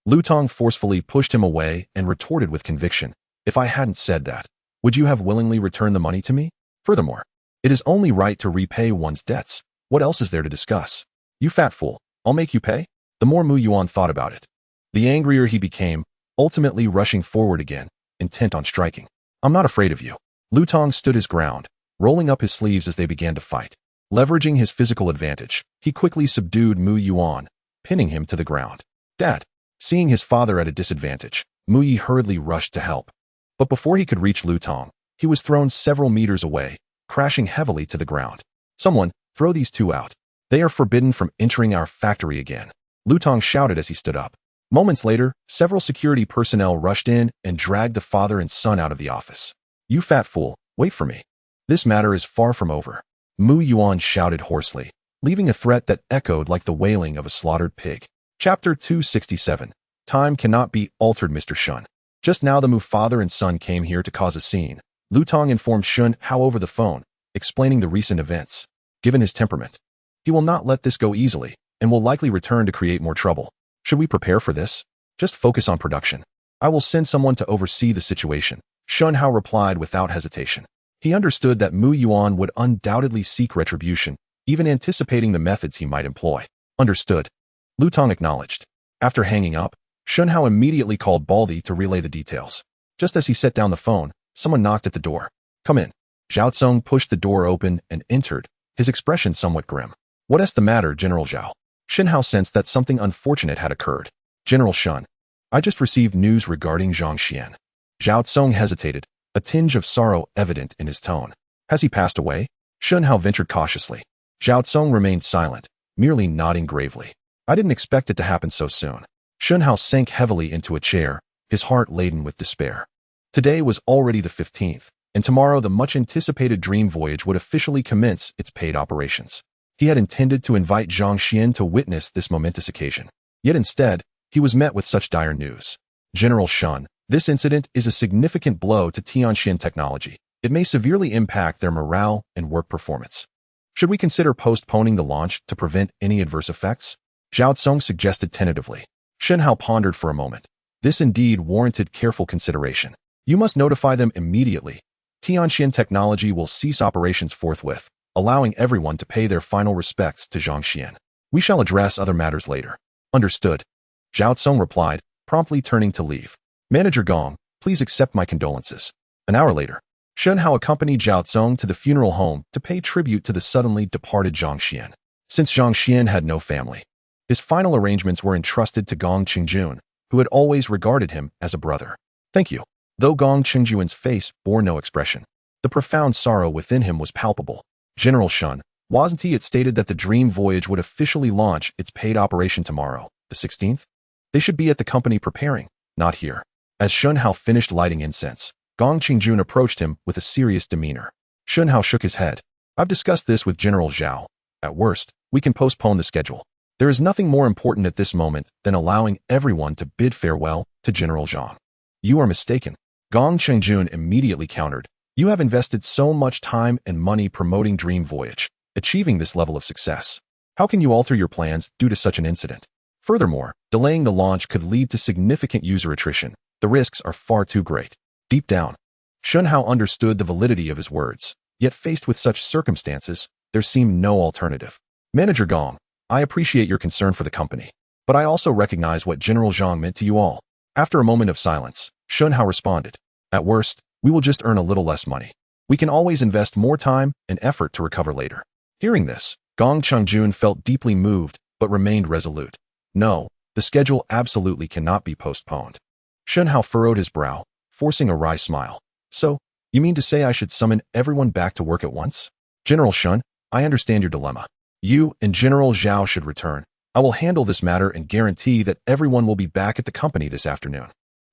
Lu Tong forcefully pushed him away and retorted with conviction. If I hadn't said that, would you have willingly returned the money to me? Furthermore, it is only right to repay one's debts. What else is there to discuss? You fat fool, I'll make you pay? The more Mu Yuan thought about it, the angrier he became, ultimately rushing forward again, intent on striking. I'm not afraid of you. Lutong stood his ground, rolling up his sleeves as they began to fight. Leveraging his physical advantage, he quickly subdued Mu Yuan, pinning him to the ground. Dad! Seeing his father at a disadvantage, Mu Yi hurriedly rushed to help. But before he could reach Lutong, he was thrown several meters away, crashing heavily to the ground. Someone, throw these two out. They are forbidden from entering our factory again. Lutong shouted as he stood up. Moments later, several security personnel rushed in and dragged the father and son out of the office. You fat fool, wait for me. This matter is far from over. Mu Yuan shouted hoarsely, leaving a threat that echoed like the wailing of a slaughtered pig. Chapter 267. Time cannot be altered, Mr. Shen. Just now the Mu father and son came here to cause a scene. Lutong informed Shen Hao over the phone, explaining the recent events. Given his temperament, he will not let this go easily, and will likely return to create more trouble. Should we prepare for this? Just focus on production. I will send someone to oversee the situation, Shen Hao replied without hesitation. He understood that Mu Yuan would undoubtedly seek retribution, even anticipating the methods he might employ. Understood. Lutong acknowledged. After hanging up, Shen Hao immediately called Baldi to relay the details. Just as he set down the phone, someone knocked at the door. Come in. Zhao Tsung pushed the door open and entered, his expression somewhat grim. What is the matter, General Zhao? Shen Hao sensed that something unfortunate had occurred. General Shen, I just received news regarding Zhang Xian. Zhao Tsung hesitated, a tinge of sorrow evident in his tone. Has he passed away? Shen Hao ventured cautiously. Zhao Tsung remained silent, merely nodding gravely. I didn't expect it to happen so soon. Shen Hao sank heavily into a chair, his heart laden with despair. Today was already the 15th, and tomorrow the much-anticipated dream voyage would officially commence its paid operations. He had intended to invite Zhang Xian to witness this momentous occasion. Yet instead, he was met with such dire news. General Shen, this incident is a significant blow to Tianxian technology. It may severely impact their morale and work performance. Should we consider postponing the launch to prevent any adverse effects? Zhao Tsung suggested tentatively. Shen Hao pondered for a moment. This indeed warranted careful consideration. You must notify them immediately. Tianxian technology will cease operations forthwith, allowing everyone to pay their final respects to Zhang Xian. We shall address other matters later. Understood. Zhao Tsung replied, promptly turning to leave. Manager Gong, please accept my condolences. An hour later, Shen Hao accompanied Zhao Tsung to the funeral home to pay tribute to the suddenly departed Zhang Xian. Since Zhang Xian had no family, his final arrangements were entrusted to Gong Qingjun, who had always regarded him as a brother. Thank you. Though Gong Qingjun's face bore no expression, the profound sorrow within him was palpable. General Shen, wasn't he? It stated that the dream voyage would officially launch its paid operation tomorrow, the 16th? They should be at the company preparing, not here. As Shen Hao finished lighting incense, Gong Qingjun approached him with a serious demeanor. Shen Hao shook his head. I've discussed this with General Zhao. At worst, we can postpone the schedule. There is nothing more important at this moment than allowing everyone to bid farewell to General Zhang. You are mistaken. Gong Qingjun immediately countered. You have invested so much time and money promoting Dream Voyage, achieving this level of success. How can you alter your plans due to such an incident? Furthermore, delaying the launch could lead to significant user attrition. The risks are far too great. Deep down, Shen Hao understood the validity of his words, yet faced with such circumstances, there seemed no alternative. Manager Gong, I appreciate your concern for the company, but I also recognize what General Zhang meant to you all. After a moment of silence, Shen Hao responded, at worst, we will just earn a little less money. We can always invest more time and effort to recover later. Hearing this, Gong Qingjun felt deeply moved, but remained resolute. No, the schedule absolutely cannot be postponed. Shen Hao furrowed his brow, forcing a wry smile. So, you mean to say I should summon everyone back to work at once? General Shen, I understand your dilemma. You and General Zhao should return. I will handle this matter and guarantee that everyone will be back at the company this afternoon.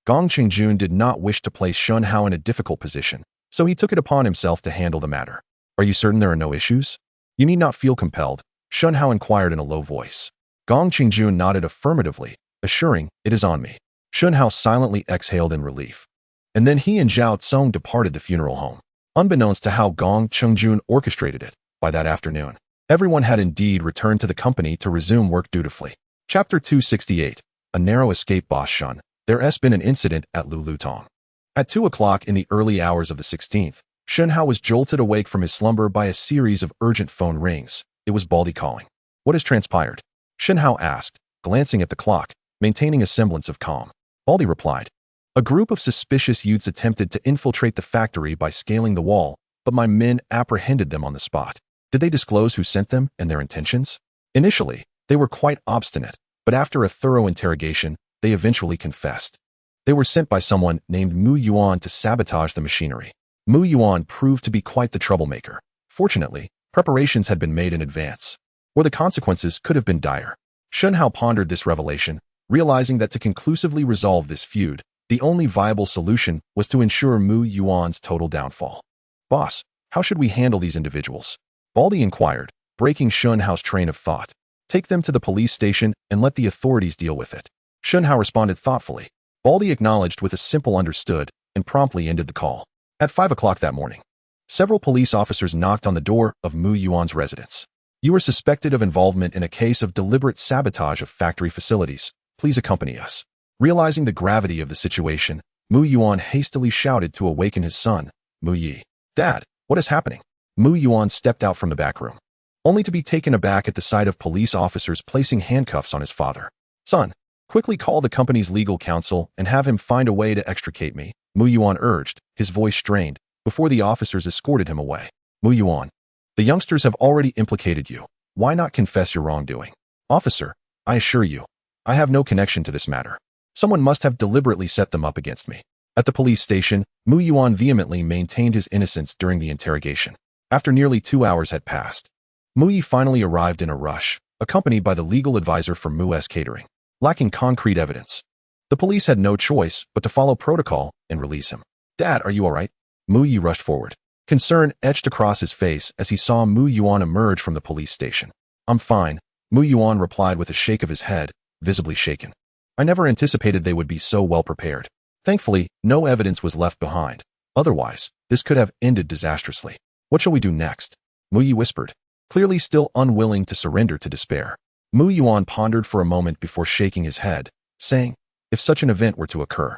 Gong Qingjun did not wish to place Shen Hao in a difficult position, so he took it upon himself to handle the matter. Are you certain there are no issues? You need not feel compelled, Shen Hao inquired in a low voice. Gong Qingjun nodded affirmatively, assuring, it is on me. Shen Hao silently exhaled in relief. And then he and Zhao Tsung departed the funeral home. Unbeknownst to how Gong Qingjun orchestrated it, by that afternoon, everyone had indeed returned to the company to resume work dutifully. Chapter 268. A narrow escape. Boss Shen, there has been an incident at Lulutong. At 2 o'clock in the early hours of the 16th, Shen Hao was jolted awake from his slumber by a series of urgent phone rings. It was Baldi calling. What has transpired? Shen Hao asked, glancing at the clock, maintaining a semblance of calm. Baldy replied. A group of suspicious youths attempted to infiltrate the factory by scaling the wall, but my men apprehended them on the spot. Did they disclose who sent them and their intentions? Initially, they were quite obstinate, but after a thorough interrogation, they eventually confessed. They were sent by someone named Mu Yuan to sabotage the machinery. Mu Yuan proved to be quite the troublemaker. Fortunately, preparations had been made in advance, or the consequences could have been dire. Shen Hao pondered this revelation, realizing that to conclusively resolve this feud, the only viable solution was to ensure Mu Yuan's total downfall. Boss, how should we handle these individuals? Baldy inquired, breaking Shen Hao's train of thought. Take them to the police station and let the authorities deal with it. Shen Hao responded thoughtfully. Baldy acknowledged with a simple understood and promptly ended the call. At 5 o'clock that morning, several police officers knocked on the door of Mu Yuan's residence. You are suspected of involvement in a case of deliberate sabotage of factory facilities. Please accompany us. Realizing the gravity of the situation, Mu Yuan hastily shouted to awaken his son, Mu Yi. Dad, what is happening? Mu Yuan stepped out from the back room, only to be taken aback at the sight of police officers placing handcuffs on his father. Son, quickly call the company's legal counsel and have him find a way to extricate me, Mu Yuan urged, his voice strained, before the officers escorted him away. Mu Yuan, the youngsters have already implicated you. Why not confess your wrongdoing? Officer, I assure you, I have no connection to this matter. Someone must have deliberately set them up against me. At the police station, Mu Yuan vehemently maintained his innocence during the interrogation. After nearly 2 hours had passed, Mu Yi finally arrived in a rush, accompanied by the legal advisor for Mu's catering. Lacking concrete evidence, the police had no choice but to follow protocol and release him. Dad, are you all right? Mu Yi rushed forward. Concern etched across his face as he saw Mu Yuan emerge from the police station. I'm fine, Mu Yuan replied with a shake of his head, visibly shaken. I never anticipated they would be so well prepared. Thankfully, no evidence was left behind. Otherwise, this could have ended disastrously. What shall we do next? Mu Yi whispered, clearly still unwilling to surrender to despair. Mu Yuan pondered for a moment before shaking his head, saying, if such an event were to occur,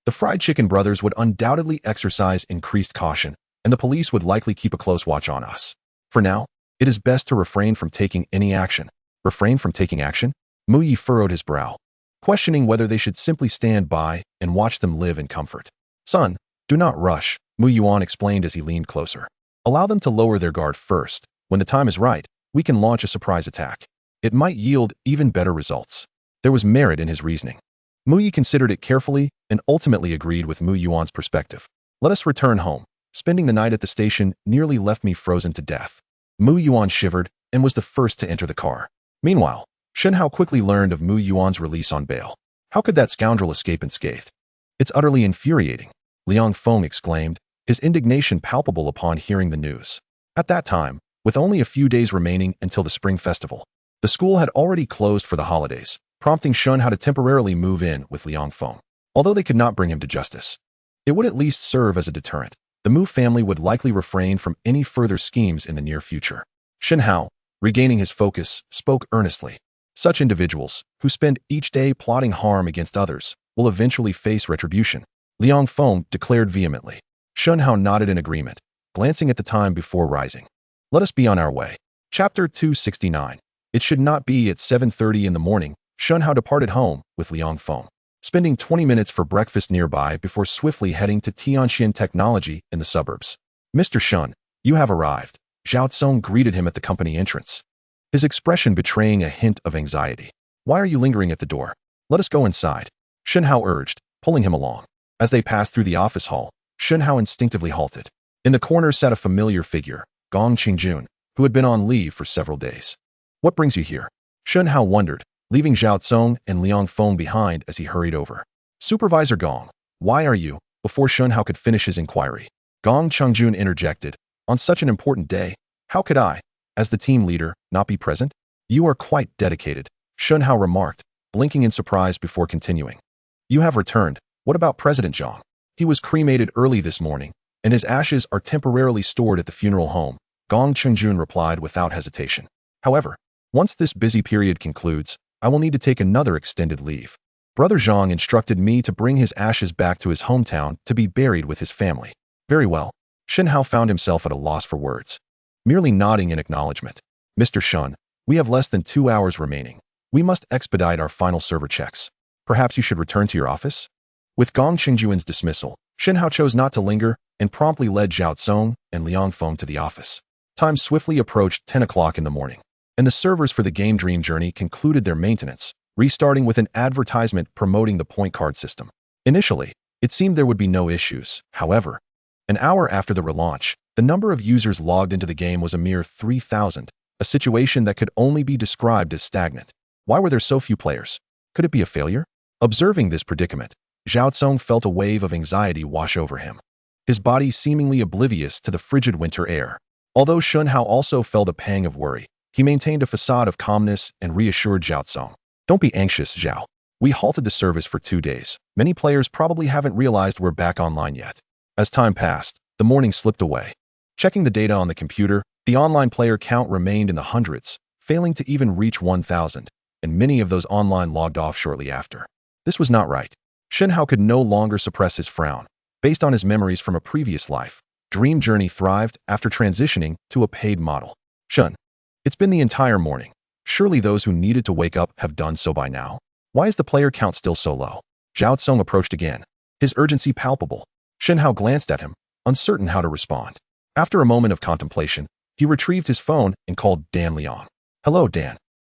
the Fried Chicken Brothers would undoubtedly exercise increased caution, and the police would likely keep a close watch on us. For now, it is best to refrain from taking any action. Refrain from taking action? Mu Yi furrowed his brow, questioning whether they should simply stand by and watch them live in comfort. Son, do not rush, Mu Yuan explained as he leaned closer. Allow them to lower their guard first. When the time is right, we can launch a surprise attack. It might yield even better results. There was merit in his reasoning. Mu Yi considered it carefully and ultimately agreed with Mu Yuan's perspective. Let us return home. Spending the night at the station nearly left me frozen to death. Mu Yuan shivered and was the first to enter the car. Meanwhile, Shen Hao quickly learned of Mu Yuan's release on bail. How could that scoundrel escape unscathed? It's utterly infuriating, Liang Feng exclaimed, his indignation palpable upon hearing the news. At that time, with only a few days remaining until the Spring Festival, the school had already closed for the holidays, prompting Shen Hao to temporarily move in with Liang Feng. Although they could not bring him to justice, it would at least serve as a deterrent. The Mu family would likely refrain from any further schemes in the near future. Shen Hao, regaining his focus, spoke earnestly. Such individuals, who spend each day plotting harm against others, will eventually face retribution, Liang Feng declared vehemently. Shen Hao nodded in agreement, glancing at the time before rising. Let us be on our way. Chapter 269. It should not be at 7:30 in the morning. Shen Hao departed home with Liang Feng, spending 20 minutes for breakfast nearby before swiftly heading to Tianxian Technology in the suburbs. Mr. Shen, you have arrived. Zhao Tsong greeted him at the company entrance, his expression betraying a hint of anxiety. Why are you lingering at the door? Let us go inside, Shen Hao urged, pulling him along. As they passed through the office hall, Shen Hao instinctively halted. In the corner sat a familiar figure, Gong Qingjun, who had been on leave for several days. What brings you here? Shen Hao wondered, leaving Zhao Tsong and Liang Feng behind as he hurried over. Supervisor Gong, why are you? Before Shen Hao could finish his inquiry, Gong Qingjun interjected, on such an important day, how could I, as the team leader, not be present? You are quite dedicated, Shen Hao remarked, blinking in surprise before continuing. You have returned. What about President Zhang? He was cremated early this morning, and his ashes are temporarily stored at the funeral home, Gong Qingjun replied without hesitation. However, once this busy period concludes, I will need to take another extended leave. Brother Zhang instructed me to bring his ashes back to his hometown to be buried with his family. Very well. Shen Hao found himself at a loss for words, merely nodding in acknowledgement. Mr. Shen, we have less than 2 hours remaining. We must expedite our final server checks. Perhaps you should return to your office? With Gong Qingjuan's dismissal, Shen Hao chose not to linger and promptly led Zhao Tsong and Liang Feng to the office. Time swiftly approached 10 o'clock in the morning, and the servers for the game Dream Journey concluded their maintenance, restarting with an advertisement promoting the point card system. Initially, it seemed there would be no issues. However, an hour after the relaunch, the number of users logged into the game was a mere 3,000, a situation that could only be described as stagnant. Why were there so few players? Could it be a failure? Observing this predicament, Zhao Tsong felt a wave of anxiety wash over him, his body seemingly oblivious to the frigid winter air. Although Shen Hao also felt a pang of worry, he maintained a facade of calmness and reassured Zhao Tsong. Don't be anxious, Zhao. We halted the service for 2 days. Many players probably haven't realized we're back online yet. As time passed, the morning slipped away. Checking the data on the computer, the online player count remained in the hundreds, failing to even reach 1,000, and many of those online logged off shortly after. This was not right. Shen Hao could no longer suppress his frown. Based on his memories from a previous life, Dream Journey thrived after transitioning to a paid model. Shen, it's been the entire morning. Surely those who needed to wake up have done so by now. Why is the player count still so low? Zhao Tsong approached again, his urgency palpable. Shen Hao glanced at him, uncertain how to respond. After a moment of contemplation, he retrieved his phone and called Dan Liang. Hello, Dan.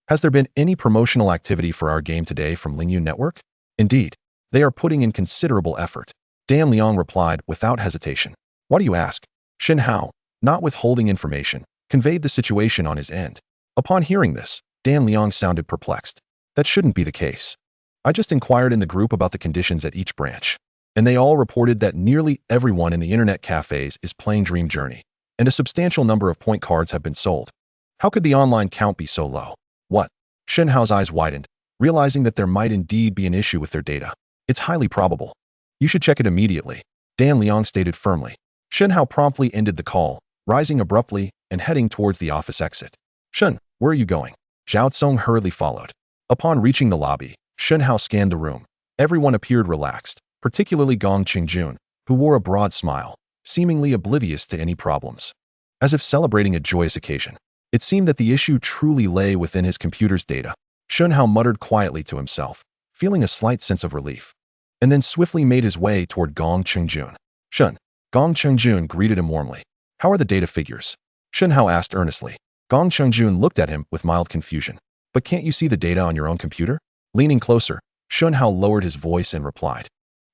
Has there been any promotional activity for our game today from Lingyu Network? Indeed, they are putting in considerable effort. Dan Liang replied without hesitation. Why do you ask? Shen Hao, not withholding information, conveyed the situation on his end. Upon hearing this, Dan Liang sounded perplexed. That shouldn't be the case. I just inquired in the group about the conditions at each branch, and they all reported that nearly everyone in the internet cafes is playing Dream Journey, and a substantial number of point cards have been sold. How could the online count be so low? What? Shen Hao's eyes widened, realizing that there might indeed be an issue with their data. It's highly probable. You should check it immediately, Dan Liang stated firmly. Shen Hao promptly ended the call, rising abruptly and heading towards the office exit. Shen, where are you going? Zhao Tsong hurriedly followed. Upon reaching the lobby, Shen Hao scanned the room. Everyone appeared relaxed, particularly Gong Qingjun, who wore a broad smile, seemingly oblivious to any problems. As if celebrating a joyous occasion. It seemed that the issue truly lay within his computer's data. Shen Hao muttered quietly to himself, feeling a slight sense of relief, and then swiftly made his way toward Gong Qingjun. Shen. Gong Qingjun greeted him warmly. How are the data figures? Shen Hao asked earnestly. Gong Qingjun looked at him with mild confusion. But can't you see the data on your own computer? Leaning closer, Shen Hao lowered his voice and replied.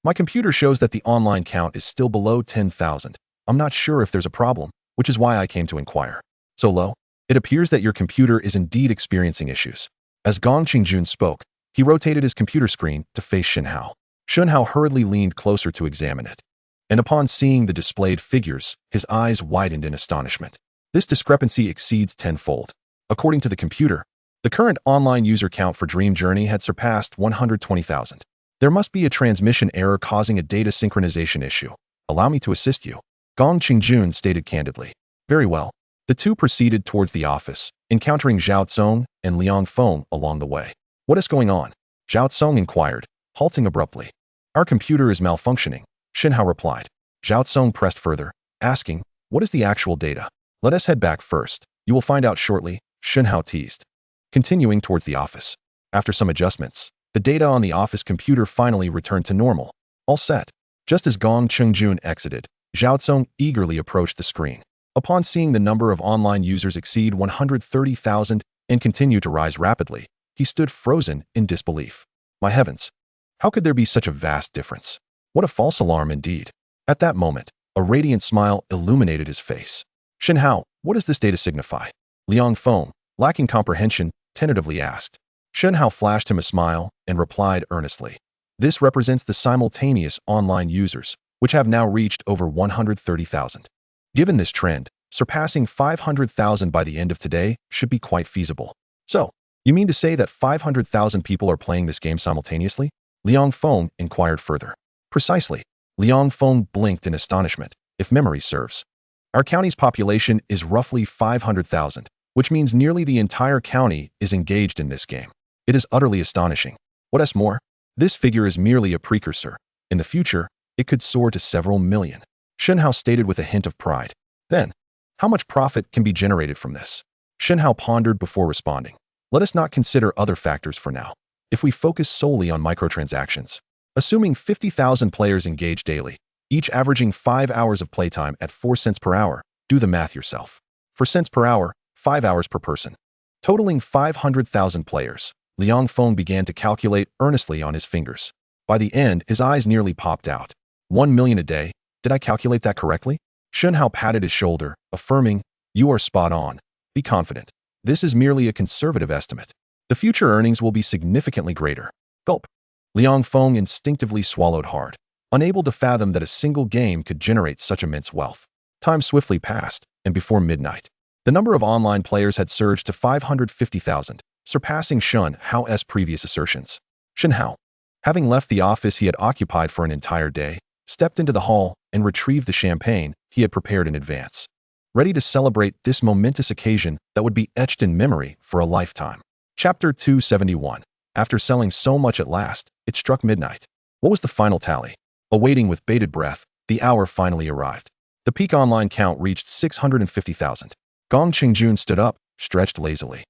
My computer shows that the online count is still below 10,000. I'm not sure if there's a problem, which is why I came to inquire. So low? It appears that your computer is indeed experiencing issues. As Gong Qingjun spoke, he rotated his computer screen to face Shen Hao. Shen Hao hurriedly leaned closer to examine it. And upon seeing the displayed figures, his eyes widened in astonishment. This discrepancy exceeds tenfold. According to the computer, the current online user count for Dream Journey had surpassed 120,000. There must be a transmission error causing a data synchronization issue. Allow me to assist you. Gong Qingjun stated candidly. Very well. The two proceeded towards the office, encountering Zhao Tsong and Liang Feng along the way. What is going on? Zhao Tsong inquired, halting abruptly. Our computer is malfunctioning, Shen Hao replied. Zhao Tsong pressed further, asking, what is the actual data? Let us head back first. You will find out shortly, Shen Hao teased. Continuing towards the office. After some adjustments, the data on the office computer finally returned to normal. All set. Just as Gong Qingjun exited, Zhao Tsong eagerly approached the screen. Upon seeing the number of online users exceed 130,000 and continue to rise rapidly, he stood frozen in disbelief. My heavens! How could there be such a vast difference? What a false alarm indeed. At that moment, a radiant smile illuminated his face. Shen Hao, what does this data signify? Liang Feng, lacking comprehension, tentatively asked. Shen Hao flashed him a smile and replied earnestly. This represents the simultaneous online users, which have now reached over 130,000. Given this trend, surpassing 500,000 by the end of today should be quite feasible. So, you mean to say that 500,000 people are playing this game simultaneously? Liang Feng inquired further. Precisely. Liang Feng blinked in astonishment. If memory serves, our county's population is roughly 500,000, which means nearly the entire county is engaged in this game. It is utterly astonishing. What is more, this figure is merely a precursor. In the future, it could soar to several million. Shen Hao stated with a hint of pride. Then, how much profit can be generated from this? Shen Hao pondered before responding. Let us not consider other factors for now. If we focus solely on microtransactions, Assuming 50,000 players engage daily, each averaging 5 hours of playtime at 4 cents per hour, do the math yourself. For cents per hour, 5 hours per person. Totaling 500,000 players, Liang Feng began to calculate earnestly on his fingers. By the end, his eyes nearly popped out. 1 million a day? Did I calculate that correctly? Shen Hao patted his shoulder, affirming, "You are spot on. Be confident. This is merely a conservative estimate. The future earnings will be significantly greater." Gulp. Liang Feng instinctively swallowed hard, unable to fathom that a single game could generate such immense wealth. Time swiftly passed, and before midnight, the number of online players had surged to 550,000, surpassing Shen Hao's previous assertions. Shen Hao, having left the office he had occupied for an entire day, stepped into the hall and retrieved the champagne he had prepared in advance, ready to celebrate this momentous occasion that would be etched in memory for a lifetime. Chapter 271. After selling so much at last, it struck midnight. What was the final tally? Awaiting with bated breath, the hour finally arrived. The peak online count reached 650,000. Gong Qingjun stood up, stretched lazily,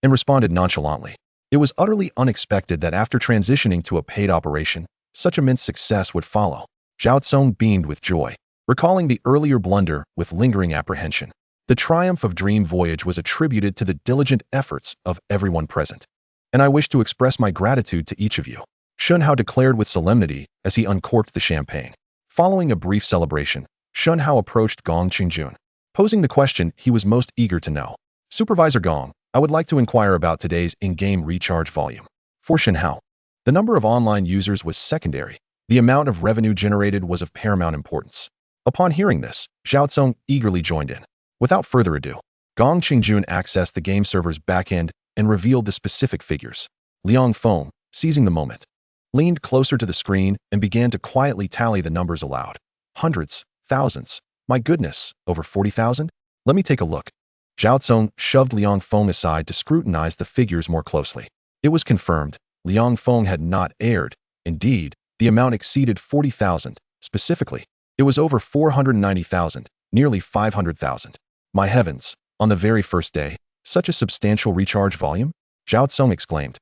and responded nonchalantly. It was utterly unexpected that after transitioning to a paid operation, such immense success would follow. Zhao Tsong beamed with joy, recalling the earlier blunder with lingering apprehension. The triumph of Dream Voyage was attributed to the diligent efforts of everyone present. And I wish to express my gratitude to each of you, Shen Hao declared with solemnity as he uncorked the champagne. Following a brief celebration, Shen Hao approached Gong Qingjun, posing the question he was most eager to know. "Supervisor Gong, I would like to inquire about today's in-game recharge volume." For Shen Hao, the number of online users was secondary. The amount of revenue generated was of paramount importance. Upon hearing this, Zhao Tsong eagerly joined in. Without further ado, Gong Qingjun accessed the game server's backend and revealed the specific figures. Liang Feng, seizing the moment, leaned closer to the screen and began to quietly tally the numbers aloud. Hundreds, thousands. My goodness, over 40,000? Let me take a look. Zhao Tsong shoved Liang Feng aside to scrutinize the figures more closely. It was confirmed. Liang Feng had not erred. Indeed, the amount exceeded 40,000. Specifically, it was over 490,000, nearly 500,000. My heavens, on the very first day, such a substantial recharge volume? Zhao Tsong exclaimed,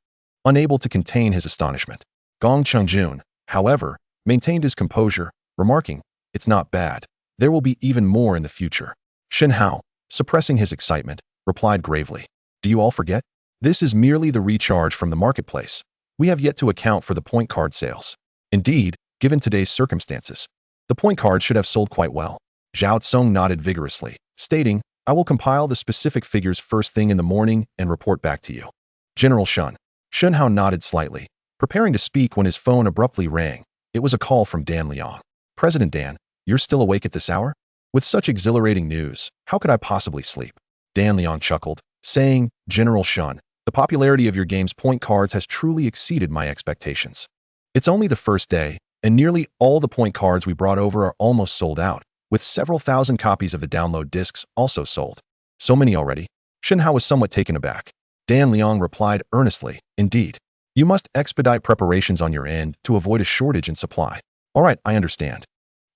unable to contain his astonishment. Gong Qingjun, however, maintained his composure, remarking, "It's not bad. There will be even more in the future." Shen Hao, suppressing his excitement, replied gravely, "Do you all forget? This is merely the recharge from the marketplace. We have yet to account for the point card sales. Indeed, given today's circumstances, the point card should have sold quite well." Zhao Tsong nodded vigorously, stating, "I will compile the specific figures first thing in the morning and report back to you." General Shen Hao nodded slightly, preparing to speak when his phone abruptly rang. It was a call from Dan Liang. "President Dan, you're still awake at this hour? With such exhilarating news, how could I possibly sleep?" Dan Liang chuckled, saying, "General Shen, the popularity of your game's point cards has truly exceeded my expectations. It's only the first day, and nearly all the point cards we brought over are almost sold out, with several thousand copies of the download discs also sold." "So many already?" Shen Hao was somewhat taken aback. Dan Liang replied earnestly, "Indeed. You must expedite preparations on your end to avoid a shortage in supply." "All right, I understand.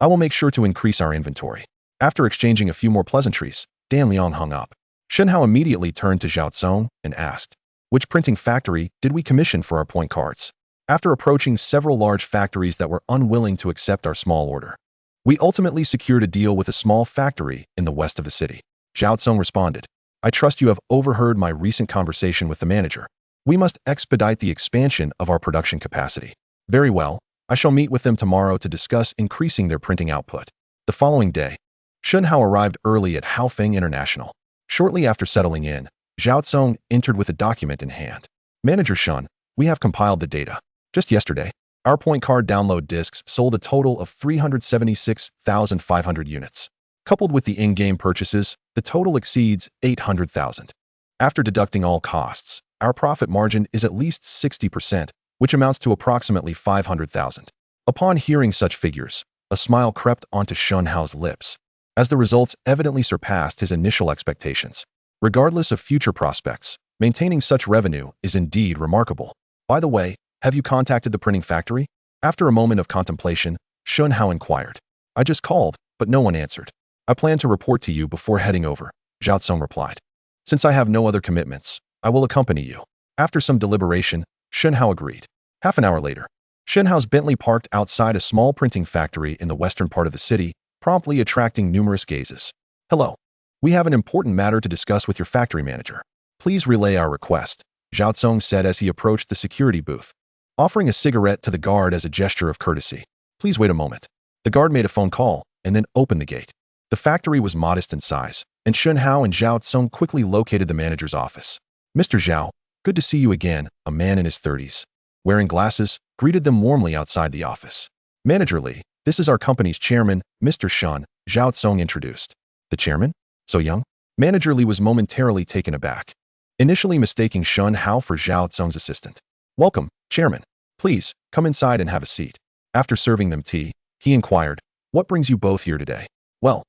I will make sure to increase our inventory." After exchanging a few more pleasantries, Dan Liang hung up. Shen Hao immediately turned to Zhao Tsong and asked, "Which printing factory did we commission for our point cards?" After approaching several large factories that were unwilling to accept our small order, we ultimately secured a deal with a small factory in the west of the city. Zhao Tsong responded, "I trust you have overheard my recent conversation with the manager. We must expedite the expansion of our production capacity." "Very well. I shall meet with them tomorrow to discuss increasing their printing output." The following day, Shen Hao arrived early at Haofeng International. Shortly after settling in, Zhao Tsong entered with a document in hand. "Manager Shen, we have compiled the data. Just yesterday, our point card download discs sold a total of 376,500 units. Coupled with the in-game purchases, the total exceeds 800,000. After deducting all costs, our profit margin is at least 60%, which amounts to approximately 500,000. Upon hearing such figures, a smile crept onto Shen Hao's lips, as the results evidently surpassed his initial expectations. Regardless of future prospects, maintaining such revenue is indeed remarkable. "By the way, have you contacted the printing factory?" After a moment of contemplation, Shen Hao inquired. "I just called, but no one answered. I plan to report to you before heading over," Zhao Tsong replied. "Since I have no other commitments, I will accompany you." After some deliberation, Shen Hao agreed. Half an hour later, Shen Hao's Bentley parked outside a small printing factory in the western part of the city, promptly attracting numerous gazes. Hello. We have an important matter to discuss with your factory manager. Please relay our request, Zhao Tsong said as he approached the security booth, offering a cigarette to the guard as a gesture of courtesy. Please wait a moment. The guard made a phone call and then opened the gate. The factory was modest in size, and Shen Hao and Zhao Tsong quickly located the manager's office. Mr. Zhao, good to see you again, a man in his 30s, wearing glasses, greeted them warmly outside the office. Manager Li, this is our company's chairman, Mr. Shen, Zhao Tsong introduced. The chairman? So young? Manager Li was momentarily taken aback, initially mistaking Shen Hao for Zhao Tsong's assistant. Welcome, chairman. Please, come inside and have a seat. After serving them tea, he inquired, what brings you both here today? Well,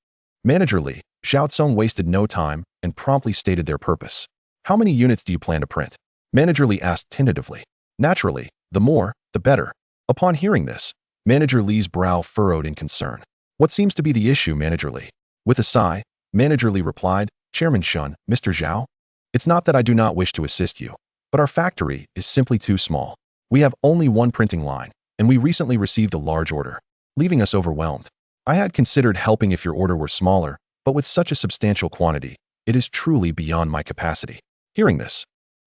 Manager Li, Zhao Tsong wasted no time and promptly stated their purpose. How many units do you plan to print? Manager Li asked tentatively. Naturally, the more, the better. Upon hearing this, Manager Li's brow furrowed in concern. What seems to be the issue, Manager Li? With a sigh, Manager Li replied, Chairman Shen, Mr. Zhao, it's not that I do not wish to assist you, but our factory is simply too small. We have only one printing line, and we recently received a large order, leaving us overwhelmed. I had considered helping if your order were smaller, but with such a substantial quantity, it is truly beyond my capacity. Hearing this,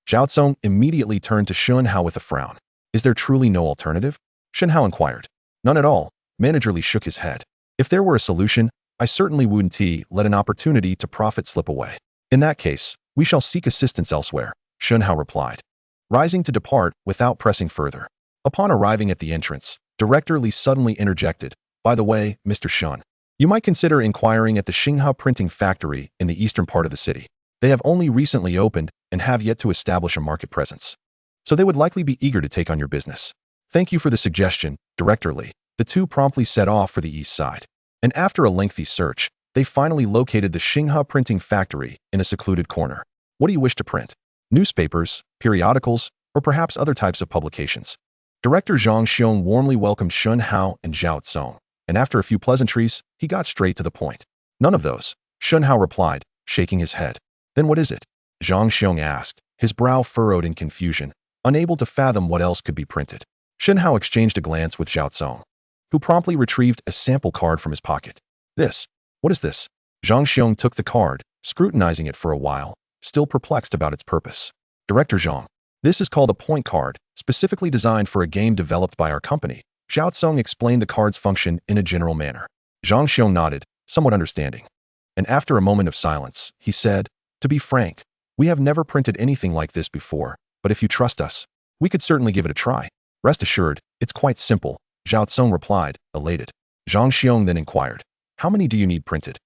Zhao Tsong immediately turned to Shen Hao with a frown. Is there truly no alternative? Shen Hao inquired. None at all. Manager Li shook his head. If there were a solution, I certainly wouldn't let an opportunity to profit slip away. In that case, we shall seek assistance elsewhere, Shen Hao replied, rising to depart without pressing further. Upon arriving at the entrance, Director Li suddenly interjected, by the way, Mr. Shen, you might consider inquiring at the Shen printing factory in the eastern part of the city. They have only recently opened and have yet to establish a market presence, so they would likely be eager to take on your business. Thank you for the suggestion, Director Li. The two promptly set off for the east side, and after a lengthy search, they finally located the Shen printing factory in a secluded corner. What do you wish to print? Newspapers, periodicals, or perhaps other types of publications? Director Zhang Xiong warmly welcomed Shen Hao and Zhao Tsong, and after a few pleasantries, he got straight to the point. None of those, Shen Hao replied, shaking his head. Then what is it? Zhang Xiong asked, his brow furrowed in confusion, unable to fathom what else could be printed. Shen Hao exchanged a glance with Zhao Tsong, who promptly retrieved a sample card from his pocket. What is this? Zhang Xiong took the card, scrutinizing it for a while, still perplexed about its purpose. Director Zhang, this is called a point card, specifically designed for a game developed by our company. Zhao Tsong explained the card's function in a general manner. Zhang Xiong nodded, somewhat understanding. And after a moment of silence, he said, to be frank, we have never printed anything like this before, but if you trust us, we could certainly give it a try. Rest assured, it's quite simple, Zhao Tsong replied, elated. Zhang Xiong then inquired, how many do you need printed?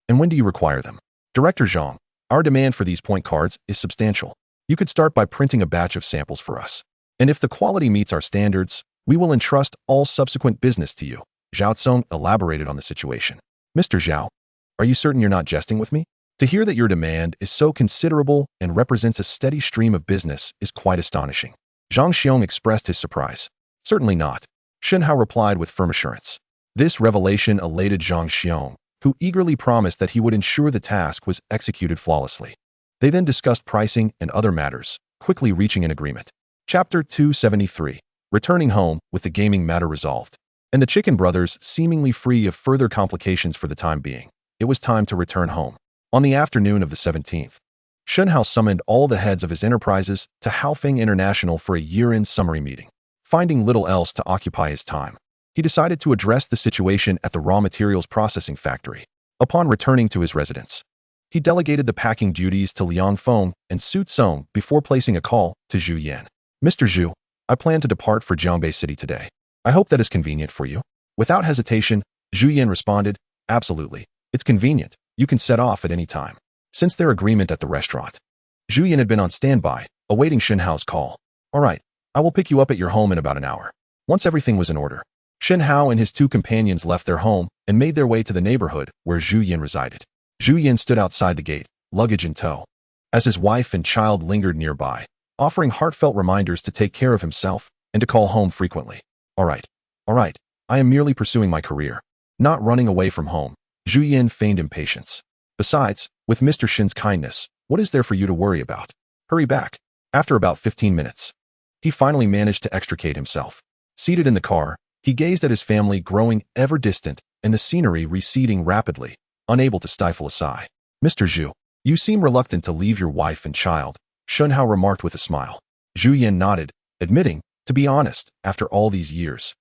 And when do you require them? Director Zhang, our demand for these point cards is substantial. You could start by printing a batch of samples for us. And if the quality meets our standards, we will entrust all subsequent business to you. Zhao Tsong elaborated on the situation. Mr. Zhao, are you certain you're not jesting with me? To hear that your demand is so considerable and represents a steady stream of business is quite astonishing. Zhang Xiong expressed his surprise. Certainly not, Shen Hao replied with firm assurance. This revelation elated Zhang Xiong, who eagerly promised that he would ensure the task was executed flawlessly. They then discussed pricing and other matters, quickly reaching an agreement. Chapter 273. Returning home with the gaming matter resolved, and the Chicken brothers seemingly free of further complications for the time being, it was time to return home. On the afternoon of the 17th, Shen Hao summoned all the heads of his enterprises to Haofeng International for a year-end summary meeting. Finding little else to occupy his time, he decided to address the situation at the raw materials processing factory. Upon returning to his residence, he delegated the packing duties to Liang Feng and Su Tsong before placing a call to Zhu Yan. Mr. Zhu, I plan to depart for Jiangbei City today. I hope that is convenient for you. Without hesitation, Zhu Yan responded, absolutely. It's convenient. You can set off at any time. Since their agreement at the restaurant, Zhu Yan had been on standby, awaiting Shen Hao's call. All right, I will pick you up at your home in about an hour. Once everything was in order, Shen Hao and his two companions left their home and made their way to the neighborhood where Zhu Yan resided. Zhu Yan stood outside the gate, luggage in tow, as his wife and child lingered nearby, offering heartfelt reminders to take care of himself and to call home frequently. All right, I am merely pursuing my career, not running away from home. Zhu Yan feigned impatience. Besides, with Mr. Shen's kindness, what is there for you to worry about? Hurry back. After about 15 minutes, he finally managed to extricate himself. Seated in the car, he gazed at his family growing ever distant and the scenery receding rapidly, unable to stifle a sigh. Mr. Zhu, you seem reluctant to leave your wife and child, Shen Hao remarked with a smile. Zhu Yan nodded, admitting, to be honest, after all these years,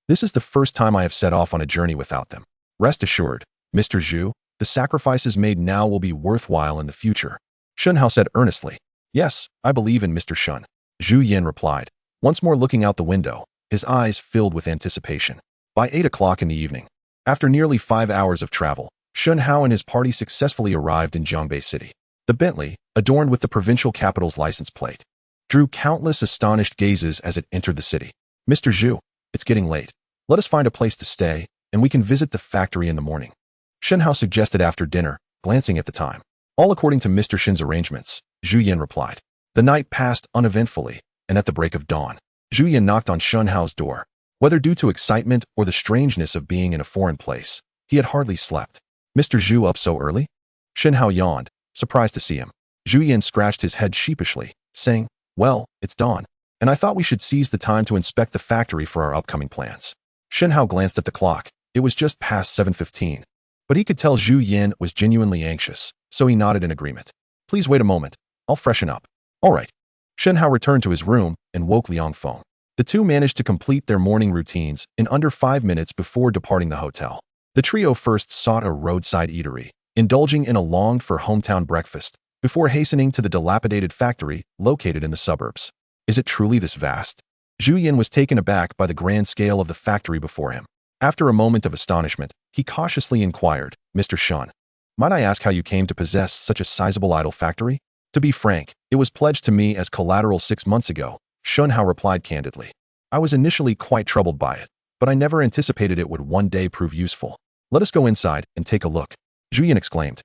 this is the first time I have set off on a journey without them. Rest assured, Mr. Zhu, the sacrifices made now will be worthwhile in the future. Shen Hao said earnestly. Yes, I believe in Mr. Shen. Zhu Yan replied, once more looking out the window, his eyes filled with anticipation. By 8 o'clock in the evening, after nearly 5 hours of travel, Shen Hao and his party successfully arrived in Zhongbei City. The Bentley, adorned with the provincial capital's license plate, drew countless astonished gazes as it entered the city. Mr. Zhu, it's getting late. Let us find a place to stay, and we can visit the factory in the morning. Shen Hao suggested after dinner, glancing at the time. All according to Mr. Shen's arrangements, Zhu Yan replied. The night passed uneventfully, and at the break of dawn, Zhu Yan knocked on Shen Hao's door. Whether due to excitement or the strangeness of being in a foreign place, he had hardly slept. Mr. Zhu up so early? Shen Hao yawned, surprised to see him. Zhu Yan scratched his head sheepishly, saying, well, it's dawn, and I thought we should seize the time to inspect the factory for our upcoming plans. Shen Hao glanced at the clock. It was just past 7:15. But he could tell Zhu Yan was genuinely anxious, so he nodded in agreement. Please wait a moment. I'll freshen up. All right. Shen Hao returned to his room and woke Liang Feng. The two managed to complete their morning routines in under 5 minutes before departing the hotel. The trio first sought a roadside eatery, indulging in a longed-for hometown breakfast, before hastening to the dilapidated factory located in the suburbs. Is it truly this vast? Zhu Yan was taken aback by the grand scale of the factory before him. After a moment of astonishment, he cautiously inquired, Mr. Shen, might I ask how you came to possess such a sizable idol factory? To be frank, it was pledged to me as collateral 6 months ago, Shen Hao replied candidly. I was initially quite troubled by it, but I never anticipated it would one day prove useful. Let us go inside and take a look, Zhu Yan exclaimed.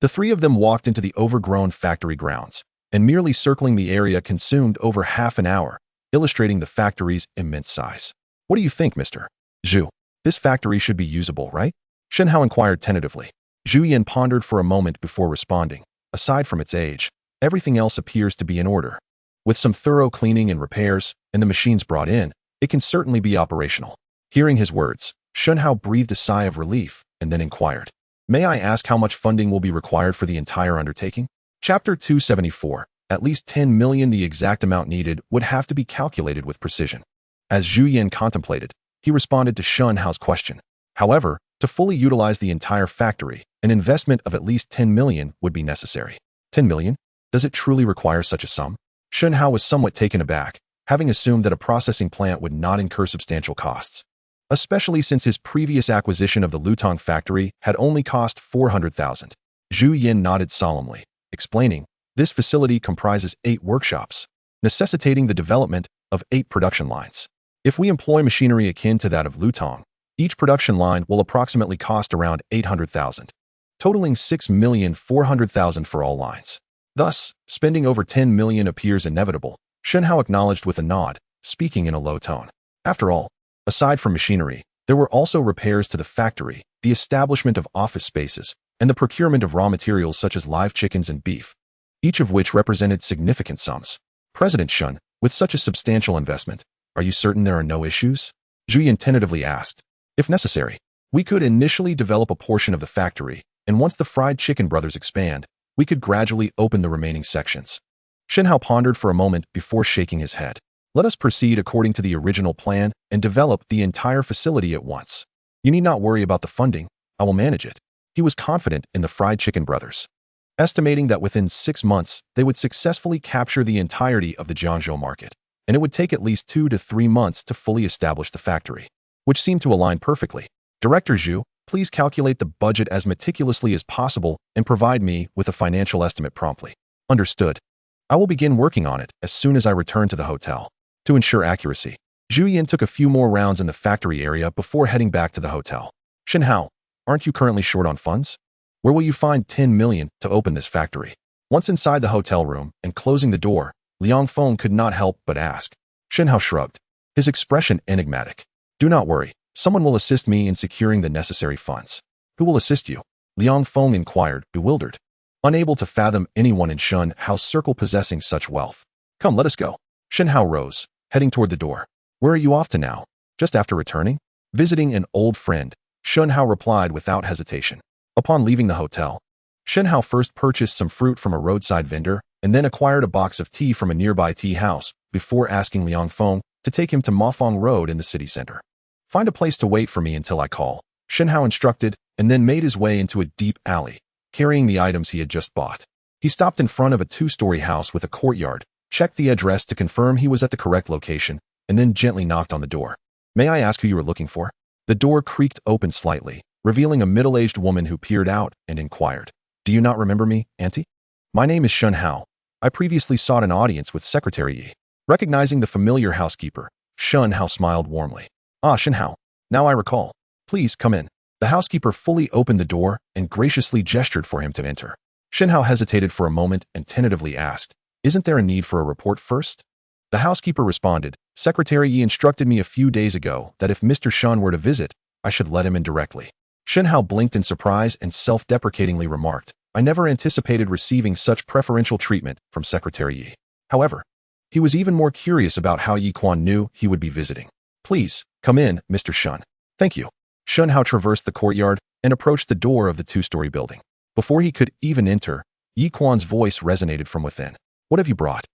The three of them walked into the overgrown factory grounds, and merely circling the area consumed over half an hour, illustrating the factory's immense size. What do you think, Mr. Zhu? This factory should be usable, right? Shen Hao inquired tentatively. Zhu Yan pondered for a moment before responding. Aside from its age, everything else appears to be in order. With some thorough cleaning and repairs, and the machines brought in, it can certainly be operational. Hearing his words, Shen Hao breathed a sigh of relief and then inquired, may I ask how much funding will be required for the entire undertaking? Chapter 274. At least 10 million. The exact amount needed would have to be calculated with precision. As Zhu Yan contemplated, he responded to Shen Hao's question. However, to fully utilize the entire factory, an investment of at least 10 million would be necessary. 10 million? Does it truly require such a sum? Shen Hao was somewhat taken aback, having assumed that a processing plant would not incur substantial costs, especially since his previous acquisition of the Lutong factory had only cost 400,000. Zhu Yan nodded solemnly, explaining, this facility comprises 8 workshops, necessitating the development of 8 production lines. If we employ machinery akin to that of Lutong, each production line will approximately cost around 800,000, totaling 6,400,000 for all lines. Thus, spending over 10 million appears inevitable, Shen Hao acknowledged with a nod, speaking in a low tone. After all, aside from machinery, there were also repairs to the factory, the establishment of office spaces, and the procurement of raw materials such as live chickens and beef, each of which represented significant sums. President Shen, with such a substantial investment, are you certain there are no issues? Zhu Yan tentatively asked. If necessary, we could initially develop a portion of the factory, and once the fried chicken brothers expand, we could gradually open the remaining sections. Shen Hao pondered for a moment before shaking his head. Let us proceed according to the original plan and develop the entire facility at once. You need not worry about the funding, I will manage it. He was confident in the fried chicken brothers, estimating that within 6 months they would successfully capture the entirety of the Jiangzhou market, and it would take at least 2 to 3 months to fully establish the factory, which seemed to align perfectly. Director Zhu, please calculate the budget as meticulously as possible and provide me with a financial estimate promptly. Understood. I will begin working on it as soon as I return to the hotel. To ensure accuracy, Zhu Yan took a few more rounds in the factory area before heading back to the hotel. Shen Hao, aren't you currently short on funds? Where will you find 10 million to open this factory? Once inside the hotel room and closing the door, Liang Feng could not help but ask. Shen Hao shrugged, his expression enigmatic. Do not worry, someone will assist me in securing the necessary funds. Who will assist you? Liang Feng inquired, bewildered, unable to fathom anyone in Shen Hao's circle possessing such wealth. Come, let us go. Shen Hao rose, heading toward the door. Where are you off to now? Just after returning, visiting an old friend, Shen Hao replied without hesitation. Upon leaving the hotel, Shen Hao first purchased some fruit from a roadside vendor and then acquired a box of tea from a nearby tea house before asking Liang Feng to take him to Mafeng Road in the city center. Find a place to wait for me until I call, Shen Hao instructed, and then made his way into a deep alley, carrying the items he had just bought. He stopped in front of a two-story house with a courtyard, checked the address to confirm he was at the correct location, and then gently knocked on the door. May I ask who you were looking for? The door creaked open slightly, revealing a middle-aged woman who peered out and inquired. Do you not remember me, Auntie? My name is Shen Hao. I previously sought an audience with Secretary Yi. Recognizing the familiar housekeeper, Shen Hao smiled warmly. Ah, Shen Hao. Now I recall. Please come in. The housekeeper fully opened the door and graciously gestured for him to enter. Shen Hao hesitated for a moment and tentatively asked, Isn't there a need for a report first? The housekeeper responded, Secretary Yi instructed me a few days ago that if Mr. Shen were to visit, I should let him in directly. Shen Hao blinked in surprise and self-deprecatingly remarked, I never anticipated receiving such preferential treatment from Secretary Yi. However, he was even more curious about how Yi Quan knew he would be visiting. Please, come in, Mr. Shen. Thank you. Shen Hao traversed the courtyard and approached the door of the two-story building. Before he could even enter, Yi Quan's voice resonated from within. What have you brought?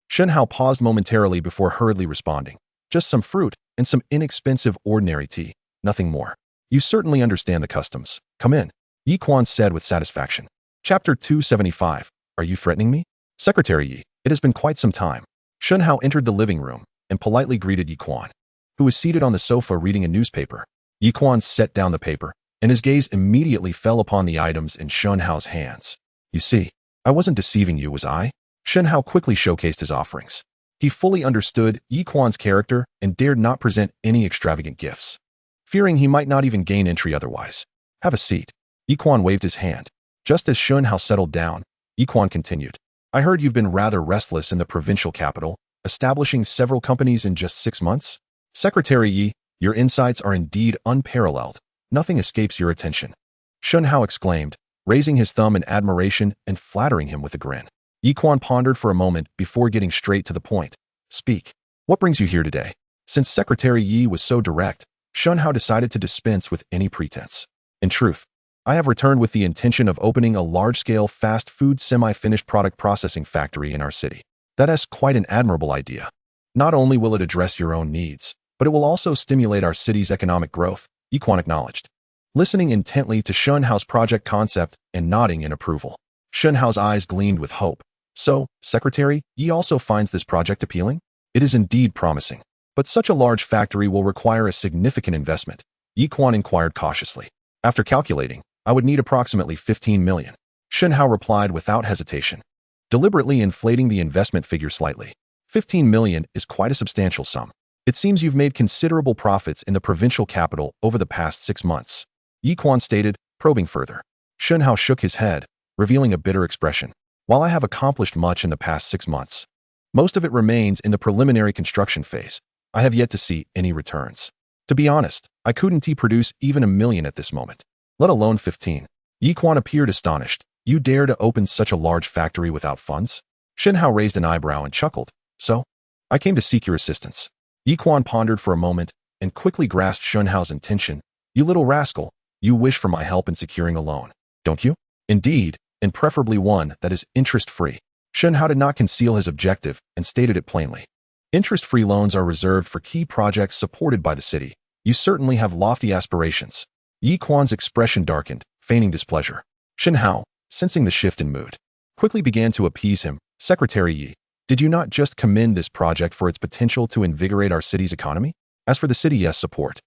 Shen Hao paused momentarily before hurriedly responding. Just some fruit and some inexpensive ordinary tea, nothing more. You certainly understand the customs. Come in, Yi Quan said with satisfaction. Chapter 275. Are you threatening me? Secretary Yi, it has been quite some time. Shen Hao entered the living room and politely greeted Yi Quan, who was seated on the sofa reading a newspaper. Yi Quan set down the paper, and his gaze immediately fell upon the items in Shen Hao's hands. You see, I wasn't deceiving you, was I? Shen Hao quickly showcased his offerings. He fully understood Yi Quan's character and dared not present any extravagant gifts, fearing he might not even gain entry otherwise. Have a seat. Yi Quan waved his hand. Just as Shen Hao settled down, Yi Quan continued. I heard you've been rather restless in the provincial capital, establishing several companies in just 6 months? Secretary Yi, your insights are indeed unparalleled. Nothing escapes your attention. Shen Hao exclaimed, raising his thumb in admiration and flattering him with a grin. Yi Quan pondered for a moment before getting straight to the point. Speak. What brings you here today? Since Secretary Yi was so direct, Shen Hao decided to dispense with any pretense. In truth, I have returned with the intention of opening a large-scale fast food semi-finished product processing factory in our city. That is quite an admirable idea. Not only will it address your own needs, but it will also stimulate our city's economic growth, Yi Quan acknowledged, listening intently to Shen Hao's project concept and nodding in approval. Shen Hao's eyes gleamed with hope. So, Secretary, Yi also finds this project appealing? It is indeed promising. But such a large factory will require a significant investment, Yi Quan inquired cautiously. After calculating, I would need approximately 15 million. Shen Hao replied without hesitation, deliberately inflating the investment figure slightly. 15 million is quite a substantial sum. It seems you've made considerable profits in the provincial capital over the past 6 months, Yi Quan stated, probing further. Shen Hao shook his head, revealing a bitter expression. While I have accomplished much in the past 6 months, most of it remains in the preliminary construction phase. I have yet to see any returns. To be honest, I couldn't produce even 1 million at this moment, let alone 15. Yi Quan appeared astonished. You dare to open such a large factory without funds? Shen Hao raised an eyebrow and chuckled. So? I came to seek your assistance. Yi Quan pondered for a moment and quickly grasped Shen Hao's intention. You little rascal, you wish for my help in securing a loan, don't you? Indeed, and preferably one that is interest-free. Shen Hao did not conceal his objective and stated it plainly. Interest-free loans are reserved for key projects supported by the city. You certainly have lofty aspirations. Yi Quan's expression darkened, feigning displeasure. Shen Hao, sensing the shift in mood, quickly began to appease him. Secretary Yi, did you not just commend this project for its potential to invigorate our city's economy? As for the city, yes, support.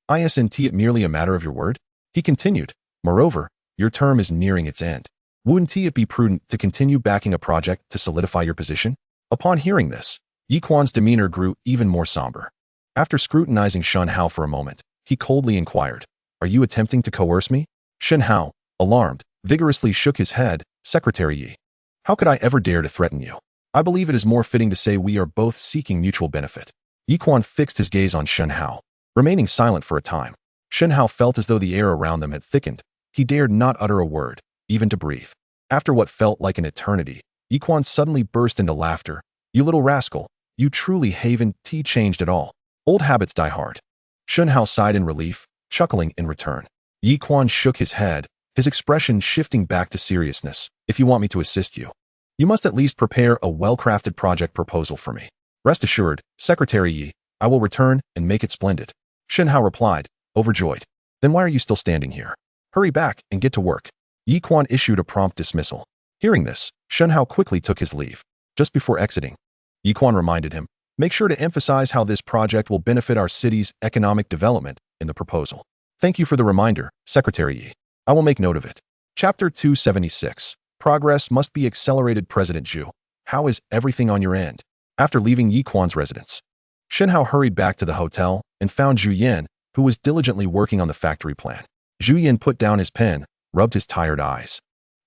Isn't it merely a matter of your word? He continued. Moreover, your term is nearing its end. Wouldn't it be prudent to continue backing a project to solidify your position? Upon hearing this, Yi Quan's demeanor grew even more somber. After scrutinizing Shen Hao for a moment, he coldly inquired, Are you attempting to coerce me? Shen Hao, alarmed, vigorously shook his head. Secretary Yi, how could I ever dare to threaten you? I believe it is more fitting to say we are both seeking mutual benefit. Yi Quan fixed his gaze on Shen Hao, remaining silent for a time. Shen Hao felt as though the air around them had thickened. He dared not utter a word, even to breathe. After what felt like an eternity, Yi Quan suddenly burst into laughter. You little rascal, you truly haven't changed at all. Old habits die hard. Shen Hao sighed in relief, chuckling in return. Yi Quan shook his head, his expression shifting back to seriousness. If you want me to assist you, you must at least prepare a well-crafted project proposal for me. Rest assured, Secretary Yi, I will return and make it splendid. Shen Hao replied, overjoyed. Then why are you still standing here? Hurry back and get to work. Yi Quan issued a prompt dismissal. Hearing this, Shen Hao quickly took his leave. Just before exiting, Yi Quan reminded him, make sure to emphasize how this project will benefit our city's economic development in the proposal. Thank you for the reminder, Secretary Yi. I will make note of it. Chapter 276. Progress must be accelerated. President Zhu, how is everything on your end? After leaving Yi Quan's residence, Shen Hao hurried back to the hotel and found Zhu Yan, who was diligently working on the factory plan. Zhu Yan put down his pen, rubbed his tired eyes,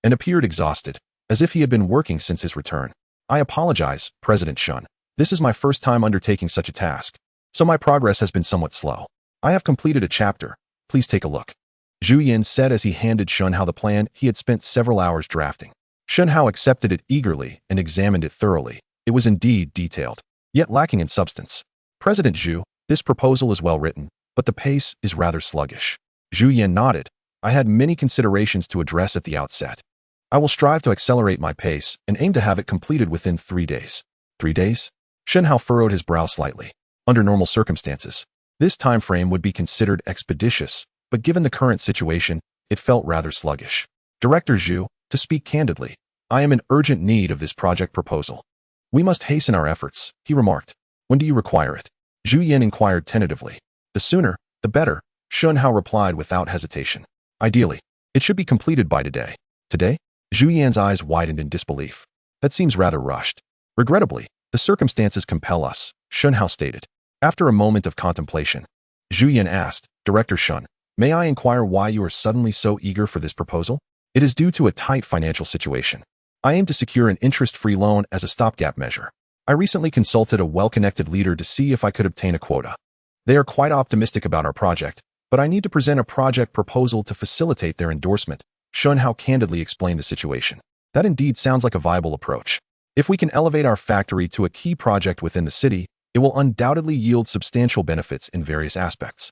and appeared exhausted, as if he had been working since his return. I apologize, President Shen. This is my first time undertaking such a task, so my progress has been somewhat slow. I have completed a chapter. Please take a look. Zhu Yan said as he handed Shen Hao the plan he had spent several hours drafting. Shen Hao accepted it eagerly and examined it thoroughly. It was indeed detailed, yet lacking in substance. President Zhu, this proposal is well written, but the pace is rather sluggish. Zhu Yan nodded. I had many considerations to address at the outset. I will strive to accelerate my pace and aim to have it completed within 3 days. 3 days? Shen Hao furrowed his brow slightly. Under normal circumstances, this time frame would be considered expeditious, but given the current situation, it felt rather sluggish. Director Zhu, to speak candidly, I am in urgent need of this project proposal. We must hasten our efforts, he remarked. When do you require it? Zhu Yan inquired tentatively. The sooner, the better, Shen Hao replied without hesitation. Ideally, it should be completed by today. Today? Zhu Yan's eyes widened in disbelief. That seems rather rushed. Regrettably, the circumstances compel us, Shen Hao stated. After a moment of contemplation, Zhu Yan asked, Director Shen, may I inquire why you are suddenly so eager for this proposal? It is due to a tight financial situation. I aim to secure an interest-free loan as a stopgap measure. I recently consulted a well-connected leader to see if I could obtain a quota. They are quite optimistic about our project, but I need to present a project proposal to facilitate their endorsement. Shen Hao candidly explained the situation. That indeed sounds like a viable approach. If we can elevate our factory to a key project within the city, it will undoubtedly yield substantial benefits in various aspects.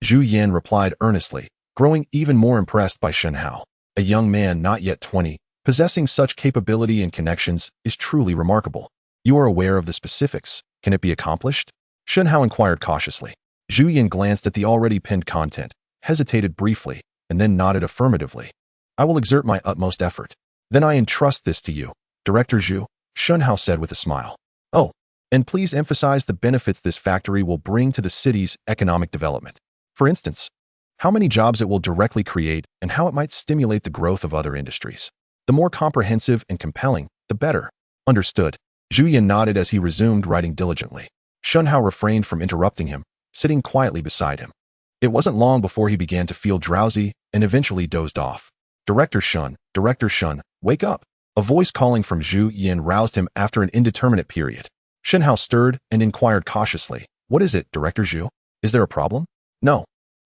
Zhu Yan replied earnestly, growing even more impressed by Shen Hao. A young man not yet 20, possessing such capability and connections is truly remarkable. You are aware of the specifics. Can it be accomplished? Shen Hao inquired cautiously. Zhu Yan glanced at the already pinned content, hesitated briefly, and then nodded affirmatively. I will exert my utmost effort. Then I entrust this to you, Director Zhu, Shen Hao said with a smile. Oh, and please emphasize the benefits this factory will bring to the city's economic development. For instance, how many jobs it will directly create and how it might stimulate the growth of other industries. The more comprehensive and compelling, the better. Understood. Zhu Yan nodded as he resumed writing diligently. Shen Hao refrained from interrupting him, sitting quietly beside him. It wasn't long before he began to feel drowsy and eventually dozed off. Director Shen, wake up. A voice calling from Zhu Yan roused him after an indeterminate period. Shen Hao stirred and inquired cautiously. What is it, Director Zhu? Is there a problem? No.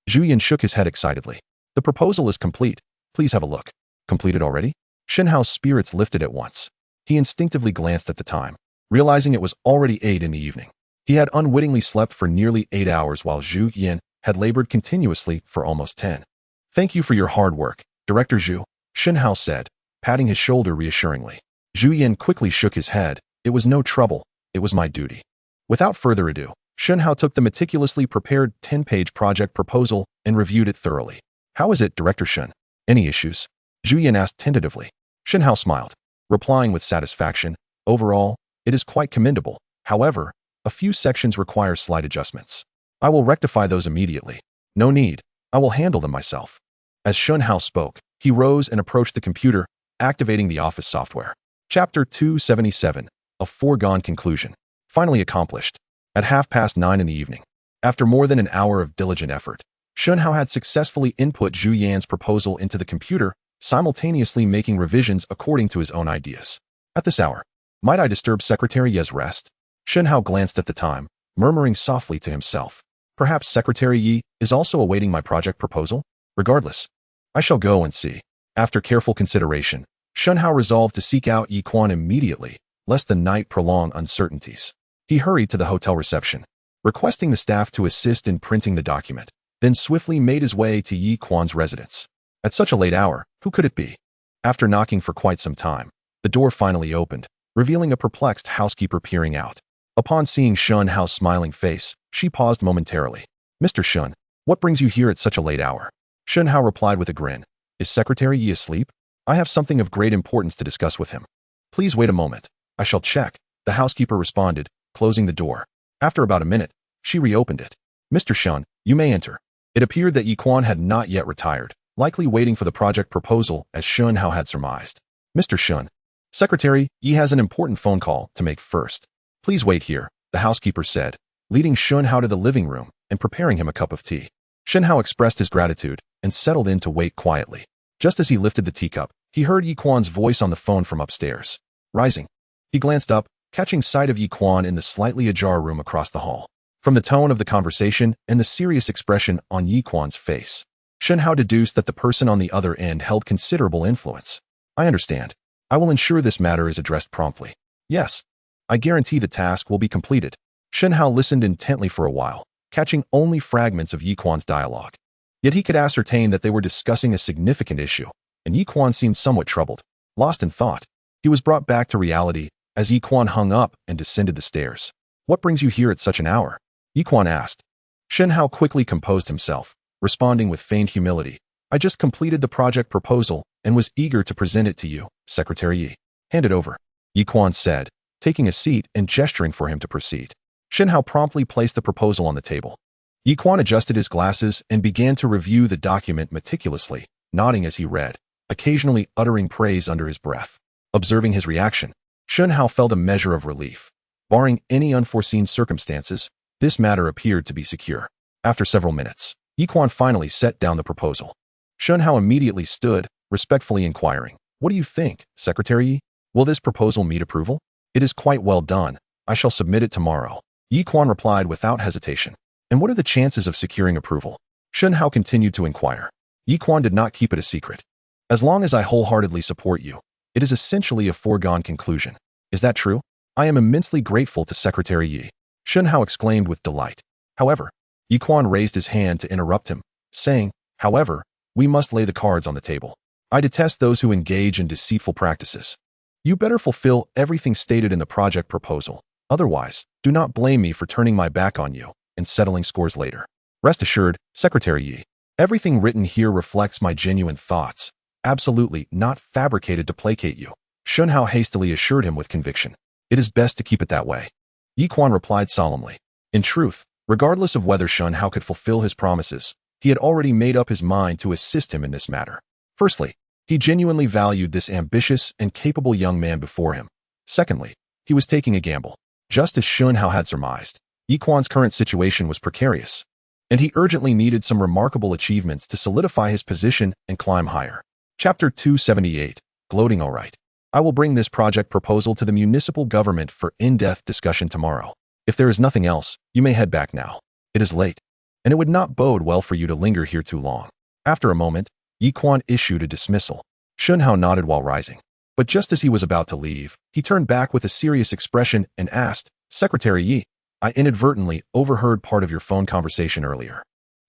Zhu Yan shook his head excitedly. The proposal is complete. Please have a look. Completed already? Shen Hao's spirits lifted at once. He instinctively glanced at the time, realizing it was already 8 in the evening. He had unwittingly slept for nearly 8 hours while Zhu Yan had labored continuously for almost 10. Thank you for your hard work, Director Zhu, Shen Hao said, patting his shoulder reassuringly. Zhu Yan quickly shook his head. It was no trouble. It was my duty. Without further ado, Shen Hao took the meticulously prepared 10-page project proposal and reviewed it thoroughly. How is it, Director Shen? Any issues? Zhu Yan asked tentatively. Shen Hao smiled, replying with satisfaction. Overall, it is quite commendable. However, a few sections require slight adjustments. I will rectify those immediately. No need. I will handle them myself. As Shen Hao spoke, he rose and approached the computer, activating the office software. Chapter 277. A foregone conclusion. Finally accomplished. At 9:30 in the evening, after more than an hour of diligent effort, Shen Hao had successfully input Zhu Yan's proposal into the computer, simultaneously making revisions according to his own ideas. At this hour, might I disturb Secretary Yi's rest? Shen Hao glanced at the time, murmuring softly to himself. Perhaps Secretary Yi is also awaiting my project proposal? Regardless, I shall go and see. After careful consideration, Shen Hao resolved to seek out Yi Quan immediately, lest the night prolong uncertainties. He hurried to the hotel reception. requesting the staff to assist in printing the document, then swiftly made his way to Yi Quan's residence. At such a late hour, who could it be? After knocking for quite some time, the door finally opened, revealing a perplexed housekeeper peering out. Upon seeing Shen Hao's smiling face, she paused momentarily. "Mr. Shen, what brings you here at such a late hour?" Shen Hao replied with a grin. "Is Secretary Yi asleep? I have something of great importance to discuss with him." "Please wait a moment. I shall check," the housekeeper responded, closing the door. After about a minute, she reopened it. "Mr. Shen, you may enter." It appeared that Yi Quan had not yet retired, likely waiting for the project proposal as Shen Hao had surmised. "Mr. Shen, Secretary Yi has an important phone call to make first. Please wait here," the housekeeper said, leading Shen Hao to the living room and preparing him a cup of tea. Shen Hao expressed his gratitude and settled in to wait quietly. Just as he lifted the teacup, he heard Yi Quan's voice on the phone from upstairs. Rising, he glanced up, catching sight of Yi Quan in the slightly ajar room across the hall. From the tone of the conversation and the serious expression on Yi Quan's face, Shen Hao deduced that the person on the other end held considerable influence. "I understand. I will ensure this matter is addressed promptly." "Yes. I guarantee the task will be completed." Shen Hao listened intently for a while, catching only fragments of Yi Quan's dialogue. Yet he could ascertain that they were discussing a significant issue, and Yi Quan seemed somewhat troubled. Lost in thought, he was brought back to reality as Yi Quan hung up and descended the stairs. "What brings you here at such an hour?" Yi Quan asked. Shen Hao quickly composed himself, responding with feigned humility. "I just completed the project proposal and was eager to present it to you, Secretary Yi." "Hand it over," Yi Quan said, taking a seat and gesturing for him to proceed. Shen Hao promptly placed the proposal on the table. Yi Quan adjusted his glasses and began to review the document meticulously, nodding as he read, occasionally uttering praise under his breath. Observing his reaction, Shen Hao felt a measure of relief. Barring any unforeseen circumstances, this matter appeared to be secure. After several minutes, Yi Quan finally set down the proposal. Shen Hao immediately stood, respectfully inquiring, "What do you think, Secretary Yi? Will this proposal meet approval?" "It is quite well done. I shall submit it tomorrow," Yi Quan replied without hesitation. "And what are the chances of securing approval?" Shen Hao continued to inquire. Yi Quan did not keep it a secret. "As long as I wholeheartedly support you, it is essentially a foregone conclusion." "Is that true? I am immensely grateful to Secretary Yi," Shen Hao exclaimed with delight. However, Yi Quan raised his hand to interrupt him, saying, "However, we must lay the cards on the table. I detest those who engage in deceitful practices. You better fulfill everything stated in the project proposal. Otherwise, do not blame me for turning my back on you and settling scores later. Rest assured, Secretary Yi, everything written here reflects my genuine thoughts, absolutely not fabricated to placate you." Shen Hao hastily assured him with conviction. "It is best to keep it that way," Yi Quan replied solemnly. In truth, regardless of whether Shen Hao could fulfill his promises, he had already made up his mind to assist him in this matter. Firstly, he genuinely valued this ambitious and capable young man before him. Secondly, he was taking a gamble. Just as Shen Hao had surmised, Yi Quan's current situation was precarious, and he urgently needed some remarkable achievements to solidify his position and climb higher. Chapter 278, Gloating. All right. I will bring this project proposal to the municipal government for in-depth discussion tomorrow. If there is nothing else, you may head back now. It is late, and it would not bode well for you to linger here too long." After a moment, Yi Quan issued a dismissal. Shen Hao nodded while rising. But just as he was about to leave, he turned back with a serious expression and asked, "Secretary Yi, I inadvertently overheard part of your phone conversation earlier.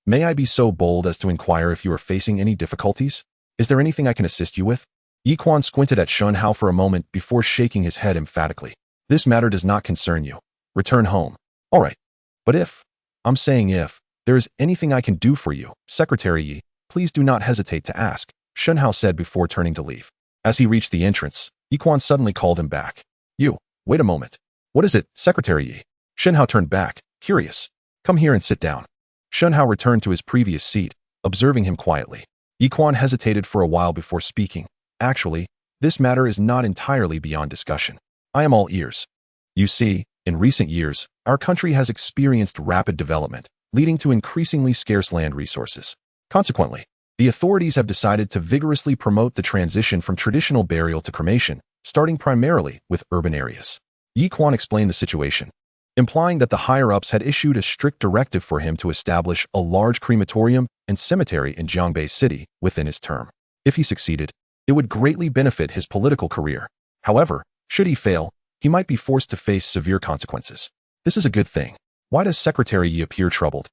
May I be so bold as to inquire if you are facing any difficulties? Is there anything I can assist you with?" Yi Quan squinted at Shen Hao for a moment before shaking his head emphatically. "This matter does not concern you. Return home." "All right. But if there is anything I can do for you, Secretary Yi, please do not hesitate to ask," Shen Hao said before turning to leave. As he reached the entrance, Yi Quan suddenly called him back. Wait a moment. What is it, Secretary Yi?" Shen Hao turned back, curious. "Come here and sit down." Shen Hao returned to his previous seat, observing him quietly. Yi Quan hesitated for a while before speaking. "Actually, this matter is not entirely beyond discussion. I am all ears. You see, in recent years, our country has experienced rapid development, leading to increasingly scarce land resources. Consequently, the authorities have decided to vigorously promote the transition from traditional burial to cremation, starting primarily with urban areas." Yi Quan explained the situation, implying that the higher-ups had issued a strict directive for him to establish a large crematorium and cemetery in Jiangbei City within his term. If he succeeded, it would greatly benefit his political career. However, should he fail, he might be forced to face severe consequences. This is a good thing. Why does Secretary Yi appear troubled?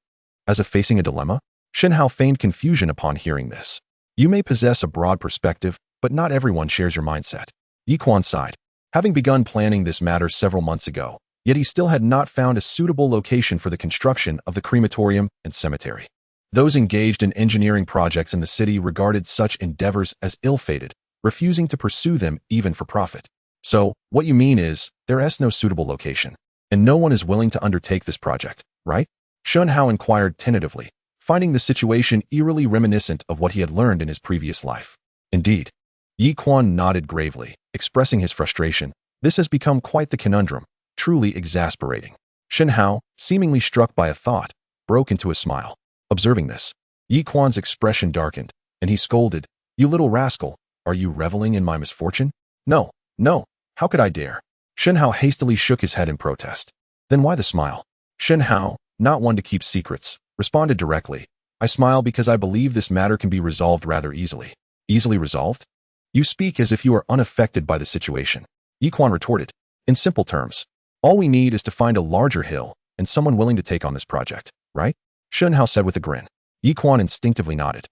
As if facing a dilemma? Shen Hao feigned confusion upon hearing this. You may possess a broad perspective, but not everyone shares your mindset. Yi Quan sighed. Having begun planning this matter several months ago, yet he still had not found a suitable location for the construction of the crematorium and cemetery. Those engaged in engineering projects in the city regarded such endeavors as ill-fated, refusing to pursue them even for profit. So, what you mean is, there is no suitable location, and no one is willing to undertake this project, right? Shen Hao inquired tentatively, finding the situation eerily reminiscent of what he had learned in his previous life. Indeed. Yi Quan nodded gravely, expressing his frustration. This has become quite the conundrum, truly exasperating. Shen Hao, seemingly struck by a thought, broke into a smile. Observing this, Yi Quan's expression darkened, and he scolded, "You little rascal, are you reveling in my misfortune?" "No, no, how could I dare?" Shen Hao hastily shook his head in protest. "Then why the smile?" Shen Hao, not one to keep secrets, responded directly, "I smile because I believe this matter can be resolved rather easily." "Easily resolved? You speak as if you are unaffected by the situation." Yi Quan retorted. "In simple terms, all we need is to find a larger hill and someone willing to take on this project, right?" Shen Hao said with a grin. Yi Quan instinctively nodded,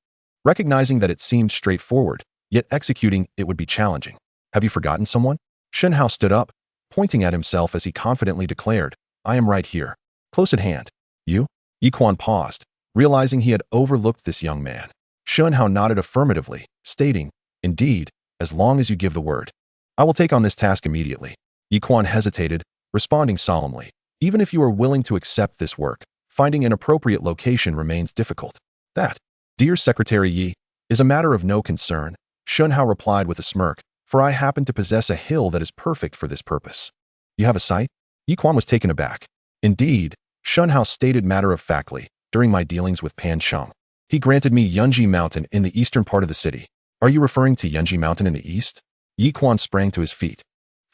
recognizing that it seemed straightforward, yet executing it would be challenging. "Have you forgotten someone?" Shen Hao stood up, pointing at himself as he confidently declared, "I am right here, close at hand." "You?" Yi Quan paused, realizing he had overlooked this young man. Shen Hao nodded affirmatively, stating, "Indeed, as long as you give the word. I will take on this task immediately." Yi Quan hesitated, responding solemnly, "Even if you are willing to accept this work, finding an appropriate location remains difficult." "That, dear Secretary Yi, is a matter of no concern," Shen Hao replied with a smirk, "for I happen to possess a hill that is perfect for this purpose." "You have a site?" Yi Quan was taken aback. "Indeed," Shen Hao stated matter-of-factly, "during my dealings with Pan Cheng, he granted me Yunji Mountain in the eastern part of the city." "Are you referring to Yunji Mountain in the east?" Yi Quan sprang to his feet,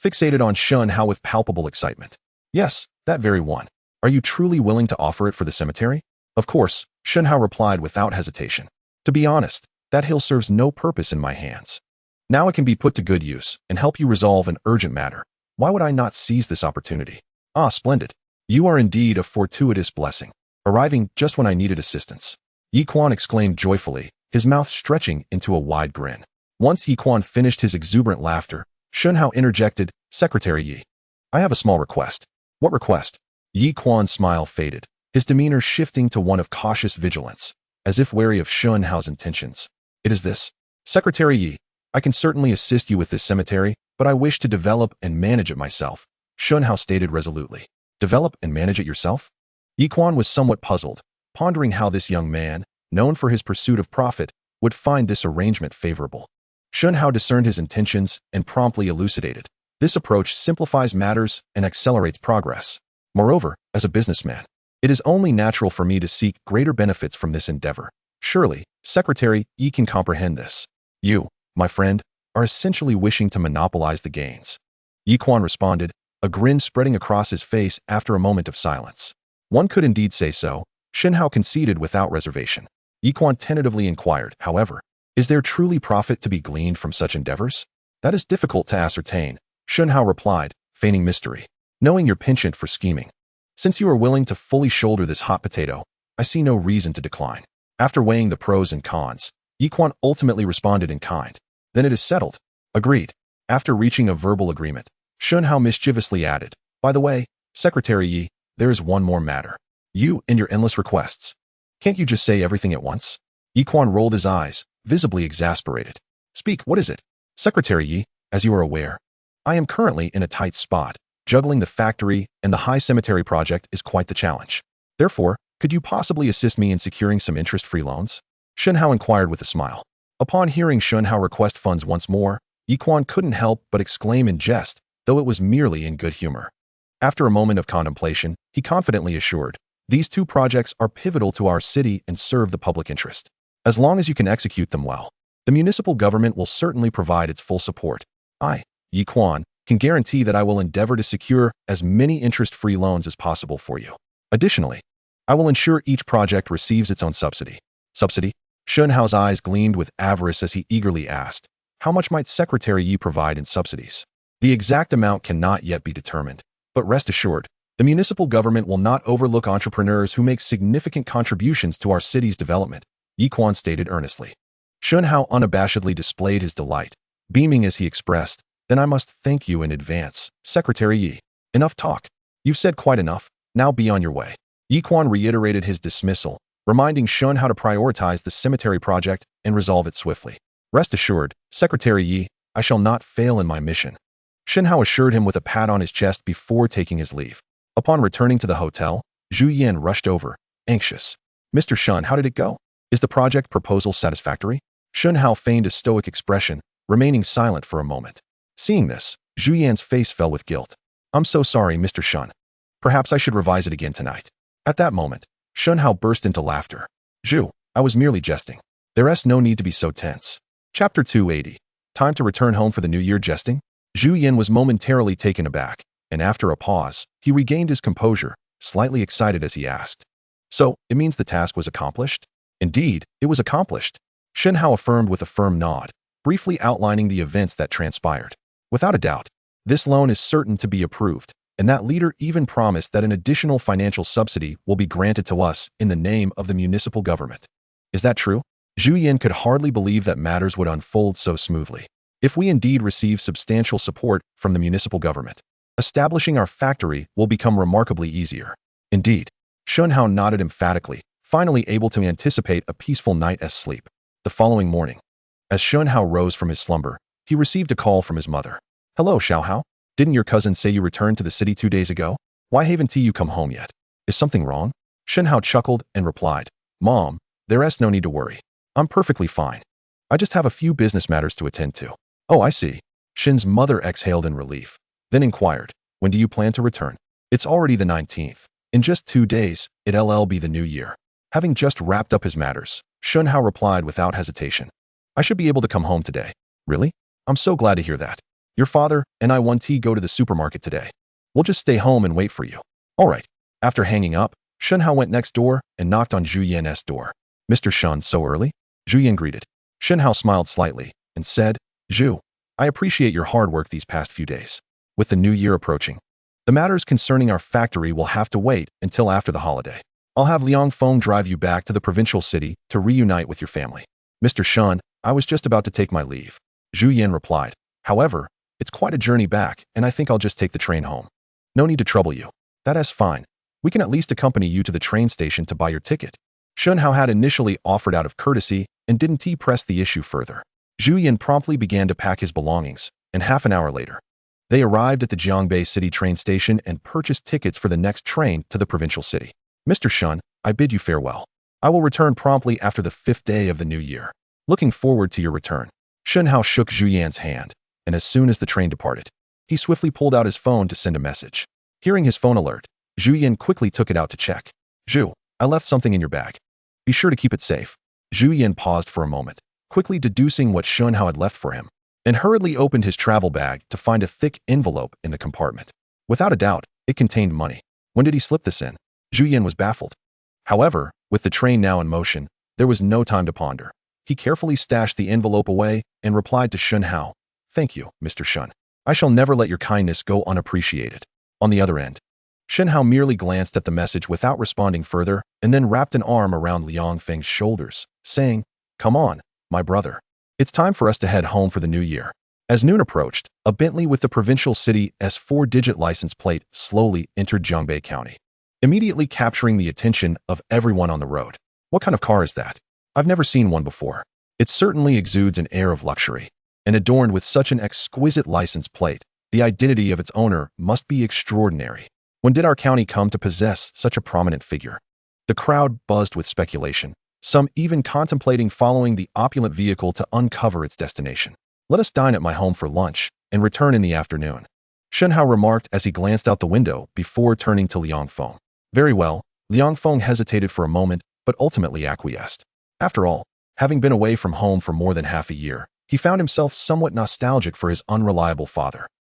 fixated on Shen Hao with palpable excitement. "Yes, that very one. Are you truly willing to offer it for the cemetery?" "Of course," Shen Hao replied without hesitation. "To be honest, that hill serves no purpose in my hands. Now it can be put to good use and help you resolve an urgent matter. Why would I not seize this opportunity?" "Ah, splendid. You are indeed a fortuitous blessing, arriving just when I needed assistance." Yi Quan exclaimed joyfully, his mouth stretching into a wide grin. Once Yi Quan finished his exuberant laughter, Shen Hao interjected, "Secretary Yi, I have a small request." "What request?" Yi Quan's smile faded, his demeanor shifting to one of cautious vigilance, as if wary of Shen Hao's intentions. "It is this. Secretary Yi, I can certainly assist you with this cemetery, but I wish to develop and manage it myself," Shen Hao stated resolutely. "Develop and manage it yourself?" Yi Quan was somewhat puzzled, pondering how this young man, known for his pursuit of profit, would find this arrangement favorable. Shen Hao discerned his intentions and promptly elucidated. "This approach simplifies matters and accelerates progress. Moreover, as a businessman, it is only natural for me to seek greater benefits from this endeavor. Surely, Secretary Yi can comprehend this. You, my friend, are essentially wishing to monopolize the gains." Yi Quan responded, a grin spreading across his face after a moment of silence. "One could indeed say so," Shen Hao conceded without reservation. Yi Quan tentatively inquired, however, "Is there truly profit to be gleaned from such endeavors?" "That is difficult to ascertain," Shen Hao replied, feigning mystery. "Knowing your penchant for scheming. Since you are willing to fully shoulder this hot potato, I see no reason to decline." After weighing the pros and cons, Yi Quan ultimately responded in kind. "Then it is settled." "Agreed." After reaching a verbal agreement, Shen Hao mischievously added, "By the way, Secretary Yi, there is one more matter. You and your endless requests. Can't you just say everything at once?" Yi Quan rolled his eyes, visibly exasperated. "Speak, what is it?" "Secretary Yi, as you are aware, I am currently in a tight spot. Juggling the factory and the high cemetery project is quite the challenge. Therefore, could you possibly assist me in securing some interest-free loans?" Shen Hao inquired with a smile. Upon hearing Shen Hao request funds once more, Yi Quan couldn't help but exclaim in jest, though it was merely in good humor. After a moment of contemplation, he confidently assured, "These two projects are pivotal to our city and serve the public interest. As long as you can execute them well, the municipal government will certainly provide its full support. I, Yi Quan, can guarantee that I will endeavor to secure as many interest-free loans as possible for you. Additionally, I will ensure each project receives its own subsidy." "Subsidy?" Shen Hao's eyes gleamed with avarice as he eagerly asked, "How much might Secretary Yi provide in subsidies?" "The exact amount cannot yet be determined, but rest assured, The municipal government will not overlook entrepreneurs who make significant contributions to our city's development, Yiquan stated earnestly. Shen Hao unabashedly displayed his delight, beaming as he expressed, "Then I must thank you in advance, Secretary Yi. Enough talk. You've said quite enough. Now be on your way." Yiquan reiterated his dismissal, reminding Shen Hao to prioritize the cemetery project and resolve it swiftly. "Rest assured, Secretary Yi, I shall not fail in my mission," Shen Hao assured him with a pat on his chest before taking his leave. Upon returning to the hotel, Zhu Yan rushed over, anxious. "Mr. Shen, how did it go? Is the project proposal satisfactory?" Shen Hao feigned a stoic expression, remaining silent for a moment. Seeing this, Zhu Yan's face fell with guilt. "I'm so sorry, Mr. Shen. Perhaps I should revise it again tonight." At that moment, Shen Hao burst into laughter. "Zhu, I was merely jesting. There's no need to be so tense." Chapter 280. Time to return home for the new year jesting? Zhu Yan was momentarily taken aback, and after a pause, he regained his composure, slightly excited as he asked. "So, it means the task was accomplished?" "Indeed, it was accomplished," Shen Hao affirmed with a firm nod, briefly outlining the events that transpired. "Without a doubt, this loan is certain to be approved, and that leader even promised that an additional financial subsidy will be granted to us in the name of the municipal government. Is that true?" Zhu Yan could hardly believe that matters would unfold so smoothly. "If we indeed receive substantial support from the municipal government, establishing our factory will become remarkably easier." "Indeed," Shen Hao nodded emphatically, finally able to anticipate a peaceful night's sleep. The following morning, as Shen Hao rose from his slumber, he received a call from his mother. "Hello, Xiao Hao. Didn't your cousin say you returned to the city 2 days ago? Why haven't you come home yet? Is something wrong?" Shen Hao chuckled and replied, "Mom, there's no need to worry. I'm perfectly fine. I just have a few business matters to attend to." "Oh, I see." Shen's mother exhaled in relief, then inquired, "When do you plan to return?" "It's already the 19th. In just 2 days, it'll be the new year." Having just wrapped up his matters, Shen Hao replied without hesitation, "I should be able to come home today." "Really? I'm so glad to hear that. Your father and I want to go to the supermarket today. We'll just stay home and wait for you." "All right." After hanging up, Shen Hao went next door and knocked on Zhu Yan's door. "Mr. Shen, so early?" Zhu Yan greeted. Shen Hao smiled slightly and said, "Zhu, I appreciate your hard work these past few days. With the new year approaching, the matters concerning our factory will have to wait until after the holiday. I'll have Liang Feng drive you back to the provincial city to reunite with your family." "Mr. Shen, I was just about to take my leave," Zhu Yan replied. "However, it's quite a journey back, and I think I'll just take the train home." "No need to trouble you. That's fine. We can at least accompany you to the train station to buy your ticket." Shen Hao had initially offered out of courtesy and didn't press the issue further. Zhu Yan promptly began to pack his belongings, and half an hour later, they arrived at the Jiangbei City train station and purchased tickets for the next train to the provincial city. "Mr. Shen, I bid you farewell. I will return promptly after the 5th day of the new year. Looking forward to your return." Shen Hao shook Zhu Yan's hand, and as soon as the train departed, he swiftly pulled out his phone to send a message. Hearing his phone alert, Zhu Yan quickly took it out to check. "Zhu, I left something in your bag. Be sure to keep it safe." Zhu Yan paused for a moment, quickly deducing what Shen Hao had left for him, and hurriedly opened his travel bag to find a thick envelope in the compartment. Without a doubt, it contained money. When did he slip this in? Zhu Yan was baffled. However, with the train now in motion, there was no time to ponder. He carefully stashed the envelope away and replied to Shen Hao, "Thank you, Mr. Shen. I shall never let your kindness go unappreciated." On the other end, Shen Hao merely glanced at the message without responding further and then wrapped an arm around Liang Feng's shoulders, saying, "Come on, my brother. It's time for us to head home for the new year." As noon approached, a Bentley with the provincial city's 4-digit license plate slowly entered Jiangbei County, immediately capturing the attention of everyone on the road. "What kind of car is that? I've never seen one before." It certainly exudes an air of luxury, and adorned with such an exquisite license plate, the identity of its owner must be extraordinary. When did our county come to possess such a prominent figure? The crowd buzzed with speculation, some even contemplating following the opulent vehicle to uncover its destination. "Let us dine at my home for lunch and return in the afternoon," Shen Hao remarked as he glanced out the window before turning to Liang Feng. "Very well." Liang Feng hesitated for a moment, but ultimately acquiesced. After all, having been away from home for more than half a year, he found himself somewhat nostalgic for his unreliable father.